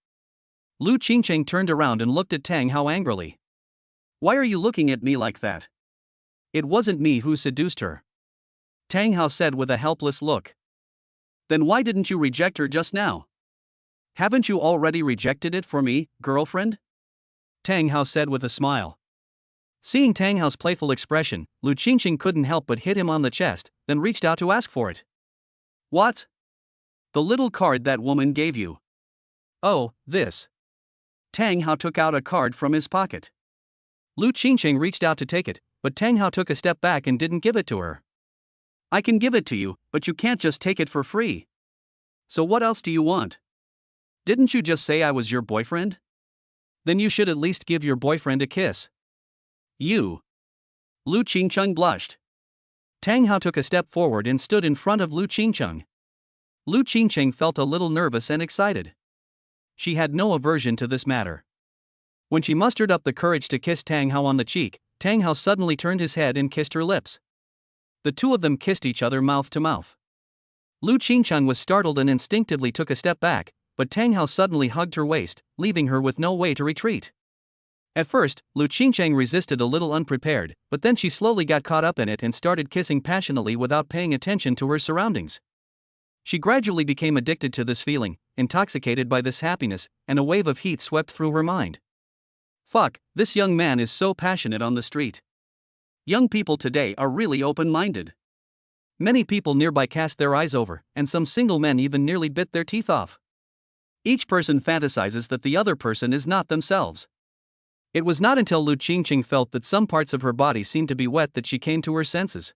Lu Qingcheng turned around and looked at Tang Hao angrily. "Why are you looking at me like that?" "It wasn't me who seduced her," Tang Hao said with a helpless look. "Then why didn't you reject her just now?" "Haven't you already rejected it for me, girlfriend?" Tang Hao said with a smile. Seeing Tang Hao's playful expression, Lu Qingcheng couldn't help but hit him on the chest, then reached out to ask for it. "What?" "The little card that woman gave you." "Oh, this." Tang Hao took out a card from his pocket. Lu Qingcheng reached out to take it, but Tang Hao took a step back and didn't give it to her. "I can give it to you, but you can't just take it for free. So what else do you want? Didn't you just say I was your boyfriend?" "Then you should at least give your boyfriend a kiss." "You." Lu Qingcheng blushed. Tang Hao took a step forward and stood in front of Lu Qingcheng. Lu Qingcheng felt a little nervous and excited. She had no aversion to this matter. When she mustered up the courage to kiss Tang Hao on the cheek, Tang Hao suddenly turned his head and kissed her lips. The two of them kissed each other mouth to mouth. Lu Qingcheng was startled and instinctively took a step back, but Tang Hao suddenly hugged her waist, leaving her with no way to retreat. At first, Lu Qingcheng resisted a little unprepared, but then she slowly got caught up in it and started kissing passionately without paying attention to her surroundings. She gradually became addicted to this feeling, intoxicated by this happiness, and a wave of heat swept through her mind. Fuck, this young man is so passionate on the street. Young people today are really open-minded. Many people nearby cast their eyes over, and some single men even nearly bit their teeth off. Each person fantasizes that the other person is not themselves. It was not until Lu Qingcheng felt that some parts of her body seemed to be wet that she came to her senses.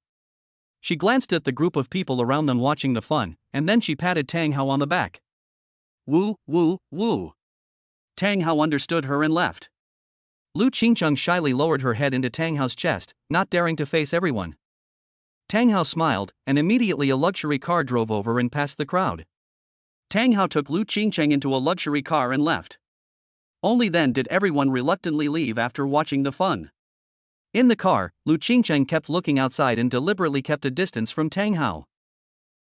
She glanced at the group of people around them watching the fun, and then she patted Tang Hao on the back. "Woo, woo, woo." Tang Hao understood her and left. Lu Qingcheng shyly lowered her head into Tang Hao's chest, not daring to face everyone. Tang Hao smiled, and immediately a luxury car drove over and passed the crowd. Tang Hao took Lu Qingcheng into a luxury car and left. Only then did everyone reluctantly leave after watching the fun. In the car, Lu Qingcheng kept looking outside and deliberately kept a distance from Tang Hao.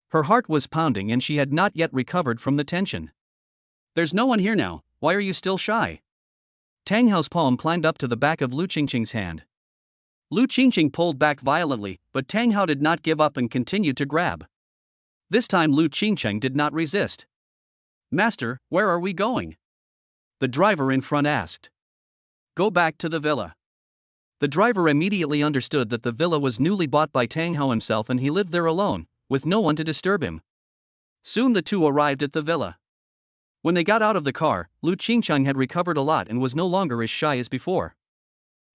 Her heart was pounding and she had not yet recovered from the tension. "There's no one here now, why are you still shy?" Tang Hao's palm climbed up to the back of Lu Qingcheng's hand. Lu Qingcheng pulled back violently, but Tang Hao did not give up and continued to grab. This time Lu Qingcheng did not resist. "Master, where are we going?" the driver in front asked. Go back to the villa. The driver immediately understood that the villa was newly bought by Tang Hao himself and he lived there alone, with no one to disturb him. Soon the two arrived at the villa. When they got out of the car, Lu Qingcheng had recovered a lot and was no longer as shy as before.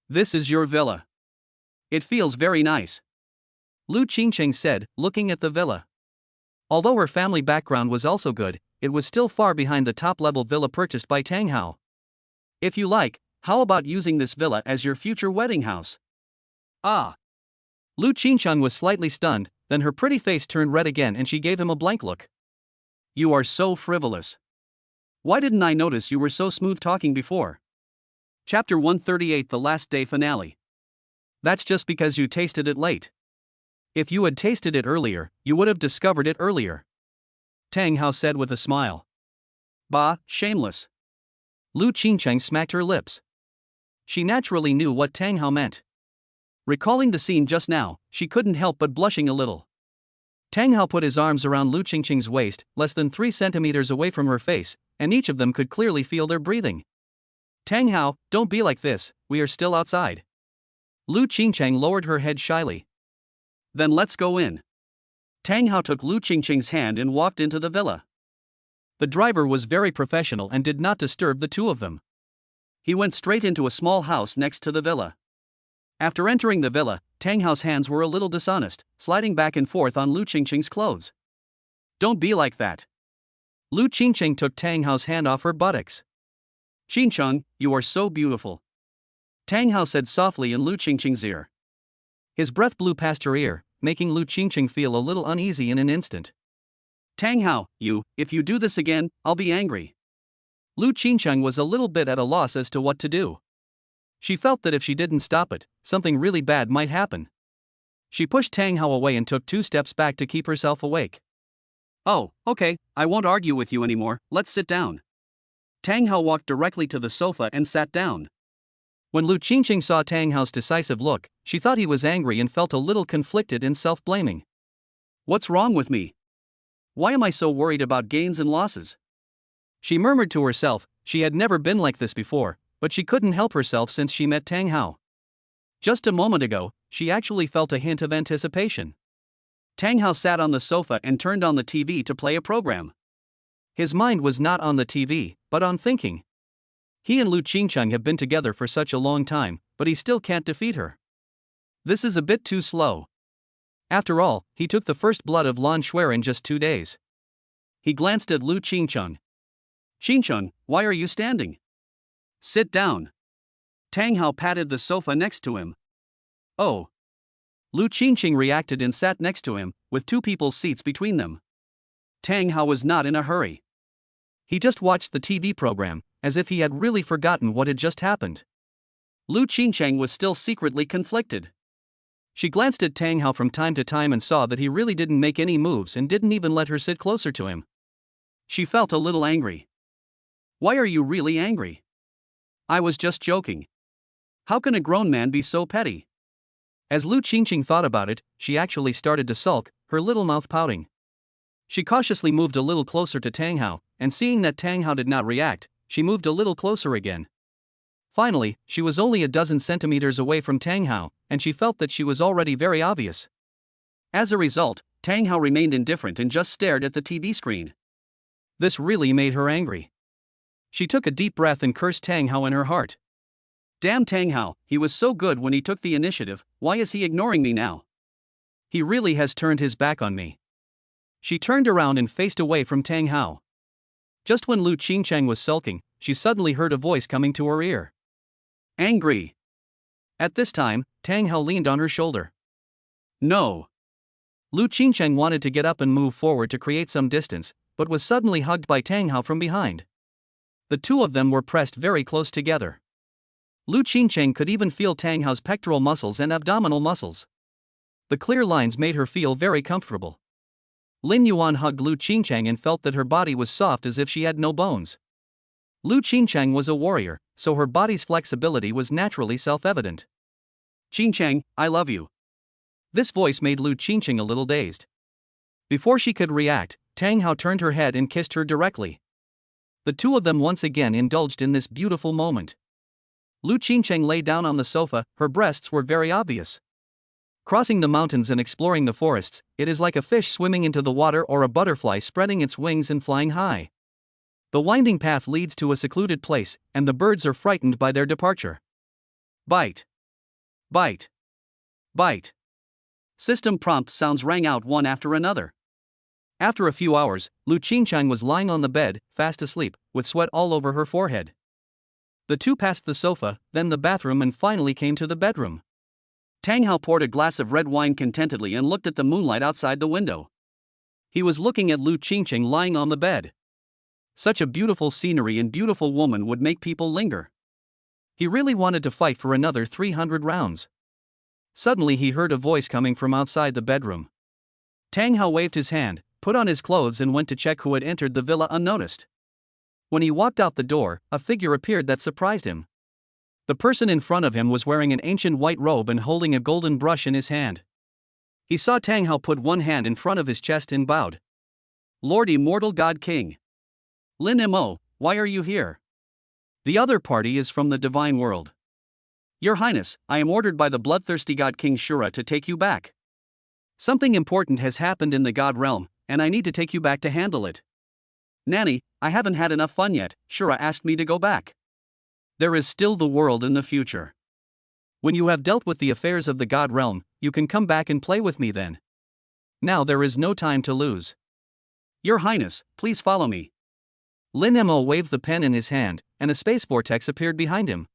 This is your villa. It feels very nice, Lu Qingcheng said, looking at the villa. Although her family background was also good, it was still far behind the top-level villa purchased by Tang Hao. If you like, how about using this villa as your future wedding house? Ah! Lu Qingcheng was slightly stunned, then her pretty face turned red again and she gave him a blank look. You are so frivolous. Why didn't I notice you were so smooth talking before? Chapter 138, the last day finale. That's just because you tasted it late. If you had tasted it earlier, you would have discovered it earlier, Tang Hao said with a smile. Bah, shameless. Lu Qingcheng smacked her lips. She naturally knew what Tang Hao meant. Recalling the scene just now, she couldn't help but blushing a little. Tang Hao put his arms around Lu Qingcheng's waist, less than 3 centimeters away from her face, and each of them could clearly feel their breathing. Tang Hao, don't be like this, we are still outside. Lu Qingcheng lowered her head shyly. Then let's go in. Tang Hao took Lu Qingcheng's hand and walked into the villa. The driver was very professional and did not disturb the two of them. He went straight into a small house next to the villa. After entering the villa, Tang Hao's hands were a little dishonest, sliding back and forth on Lu Qingcheng's clothes. Don't be like that. Lu Qingcheng took Tang Hao's hand off her buttocks. Qingcheng, you are so beautiful, Tang Hao said softly in Lu Qingcheng's ear. His breath blew past her ear, making Lu Qingcheng feel a little uneasy in an instant. Tang Hao, if you do this again, I'll be angry. Lu Qingcheng was a little bit at a loss as to what to do. She felt that if she didn't stop it, something really bad might happen. She pushed Tang Hao away and took 2 steps back to keep herself awake. Oh, okay, I won't argue with you anymore, let's sit down. Tang Hao walked directly to the sofa and sat down. When Lu Qingcheng saw Tang Hao's decisive look, she thought he was angry and felt a little conflicted and self-blaming. What's wrong with me? Why am I so worried about gains and losses? She murmured to herself. She had never been like this before, but she couldn't help herself since she met Tang Hao. Just a moment ago, she actually felt a hint of anticipation. Tang Hao sat on the sofa and turned on the TV to play a program. His mind was not on the TV, but on thinking. He and Lu Qingcheng have been together for such a long time, but he still can't defeat her. This is a bit too slow. After all, he took the first blood of Lan Shuer in just 2 days. He glanced at Lu Qingcheng. Qingcheng, why are you standing? Sit down. Tang Hao patted the sofa next to him. Oh. Lu Qingcheng reacted and sat next to him, with 2 people's seats between them. Tang Hao was not in a hurry. He just watched the TV program, as if he had really forgotten what had just happened. Lu Qingcheng was still secretly conflicted. She glanced at Tang Hao from time to time and saw that he really didn't make any moves and didn't even let her sit closer to him. She felt a little angry. Why are you really angry? I was just joking. How can a grown man be so petty? As Lu Qingcheng thought about it, she actually started to sulk, her little mouth pouting. She cautiously moved a little closer to Tang Hao, and seeing that Tang Hao did not react, she moved a little closer again. Finally, she was only a dozen centimeters away from Tang Hao, and she felt that she was already very obvious. As a result, Tang Hao remained indifferent and just stared at the TV screen. This really made her angry. She took a deep breath and cursed Tang Hao in her heart. Damn Tang Hao, he was so good when he took the initiative, why is he ignoring me now? He really has turned his back on me. She turned around and faced away from Tang Hao. Just when Lu Qingcheng was sulking, she suddenly heard a voice coming to her ear. Angry. At this time, Tang Hao leaned on her shoulder. No. Lu Qingcheng wanted to get up and move forward to create some distance, but was suddenly hugged by Tang Hao from behind. The two of them were pressed very close together. Lu Qingcheng could even feel Tang Hao's pectoral muscles and abdominal muscles. The clear lines made her feel very comfortable. Lin Yuan hugged Lu Qingcheng and felt that her body was soft as if she had no bones. Lu Qingcheng was a warrior, so her body's flexibility was naturally self-evident. Qingcheng, I love you. This voice made Lu Qingcheng a little dazed. Before she could react, Tang Hao turned her head and kissed her directly. The two of them once again indulged in this beautiful moment. Lu Qingcheng lay down on the sofa, her breasts were very obvious. Crossing the mountains and exploring the forests, it is like a fish swimming into the water or a butterfly spreading its wings and flying high. The winding path leads to a secluded place, and the birds are frightened by their departure. Bite. Bite. Bite. System prompt sounds rang out one after another. After a few hours, Lu Qingcheng was lying on the bed, fast asleep, with sweat all over her forehead. The two passed the sofa, then the bathroom, and finally came to the bedroom. Tang Hao poured a glass of red wine contentedly and looked at the moonlight outside the window. He was looking at Lu Qingcheng lying on the bed. Such a beautiful scenery and beautiful woman would make people linger. He really wanted to fight for another 300 rounds. Suddenly he heard a voice coming from outside the bedroom. Tang Hao waved his hand, put on his clothes and went to check who had entered the villa unnoticed. When he walked out the door, a figure appeared that surprised him. The person in front of him was wearing an ancient white robe and holding a golden brush in his hand. He saw Tang Hao put one hand in front of his chest and bowed. "Lord Immortal God King. Lin Mo, why are you here? The other party is from the divine world. Your Highness, I am ordered by the bloodthirsty god King Shura to take you back. Something important has happened in the god realm, and I need to take you back to handle it. Nanny, I haven't had enough fun yet, Shura asked me to go back. There is still the world in the future. When you have dealt with the affairs of the god realm, you can come back and play with me then. Now there is no time to lose. Your Highness, please follow me." Lin Mo waved the pen in his hand, and a space vortex appeared behind him.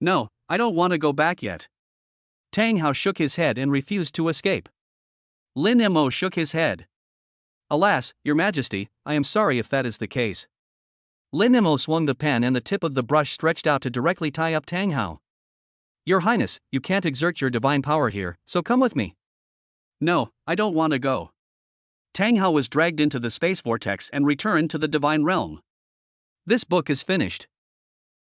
"No, I don't want to go back yet." Tang Hao shook his head and refused to escape. Lin Mo shook his head. "Alas, Your Majesty, I am sorry if that is the case." Lin Mo swung the pen and the tip of the brush stretched out to directly tie up Tang Hao. "Your Highness, you can't exert your divine power here, so come with me." "No, I don't want to go." Tang Hao was dragged into the space vortex and returned to the divine realm. This book is finished.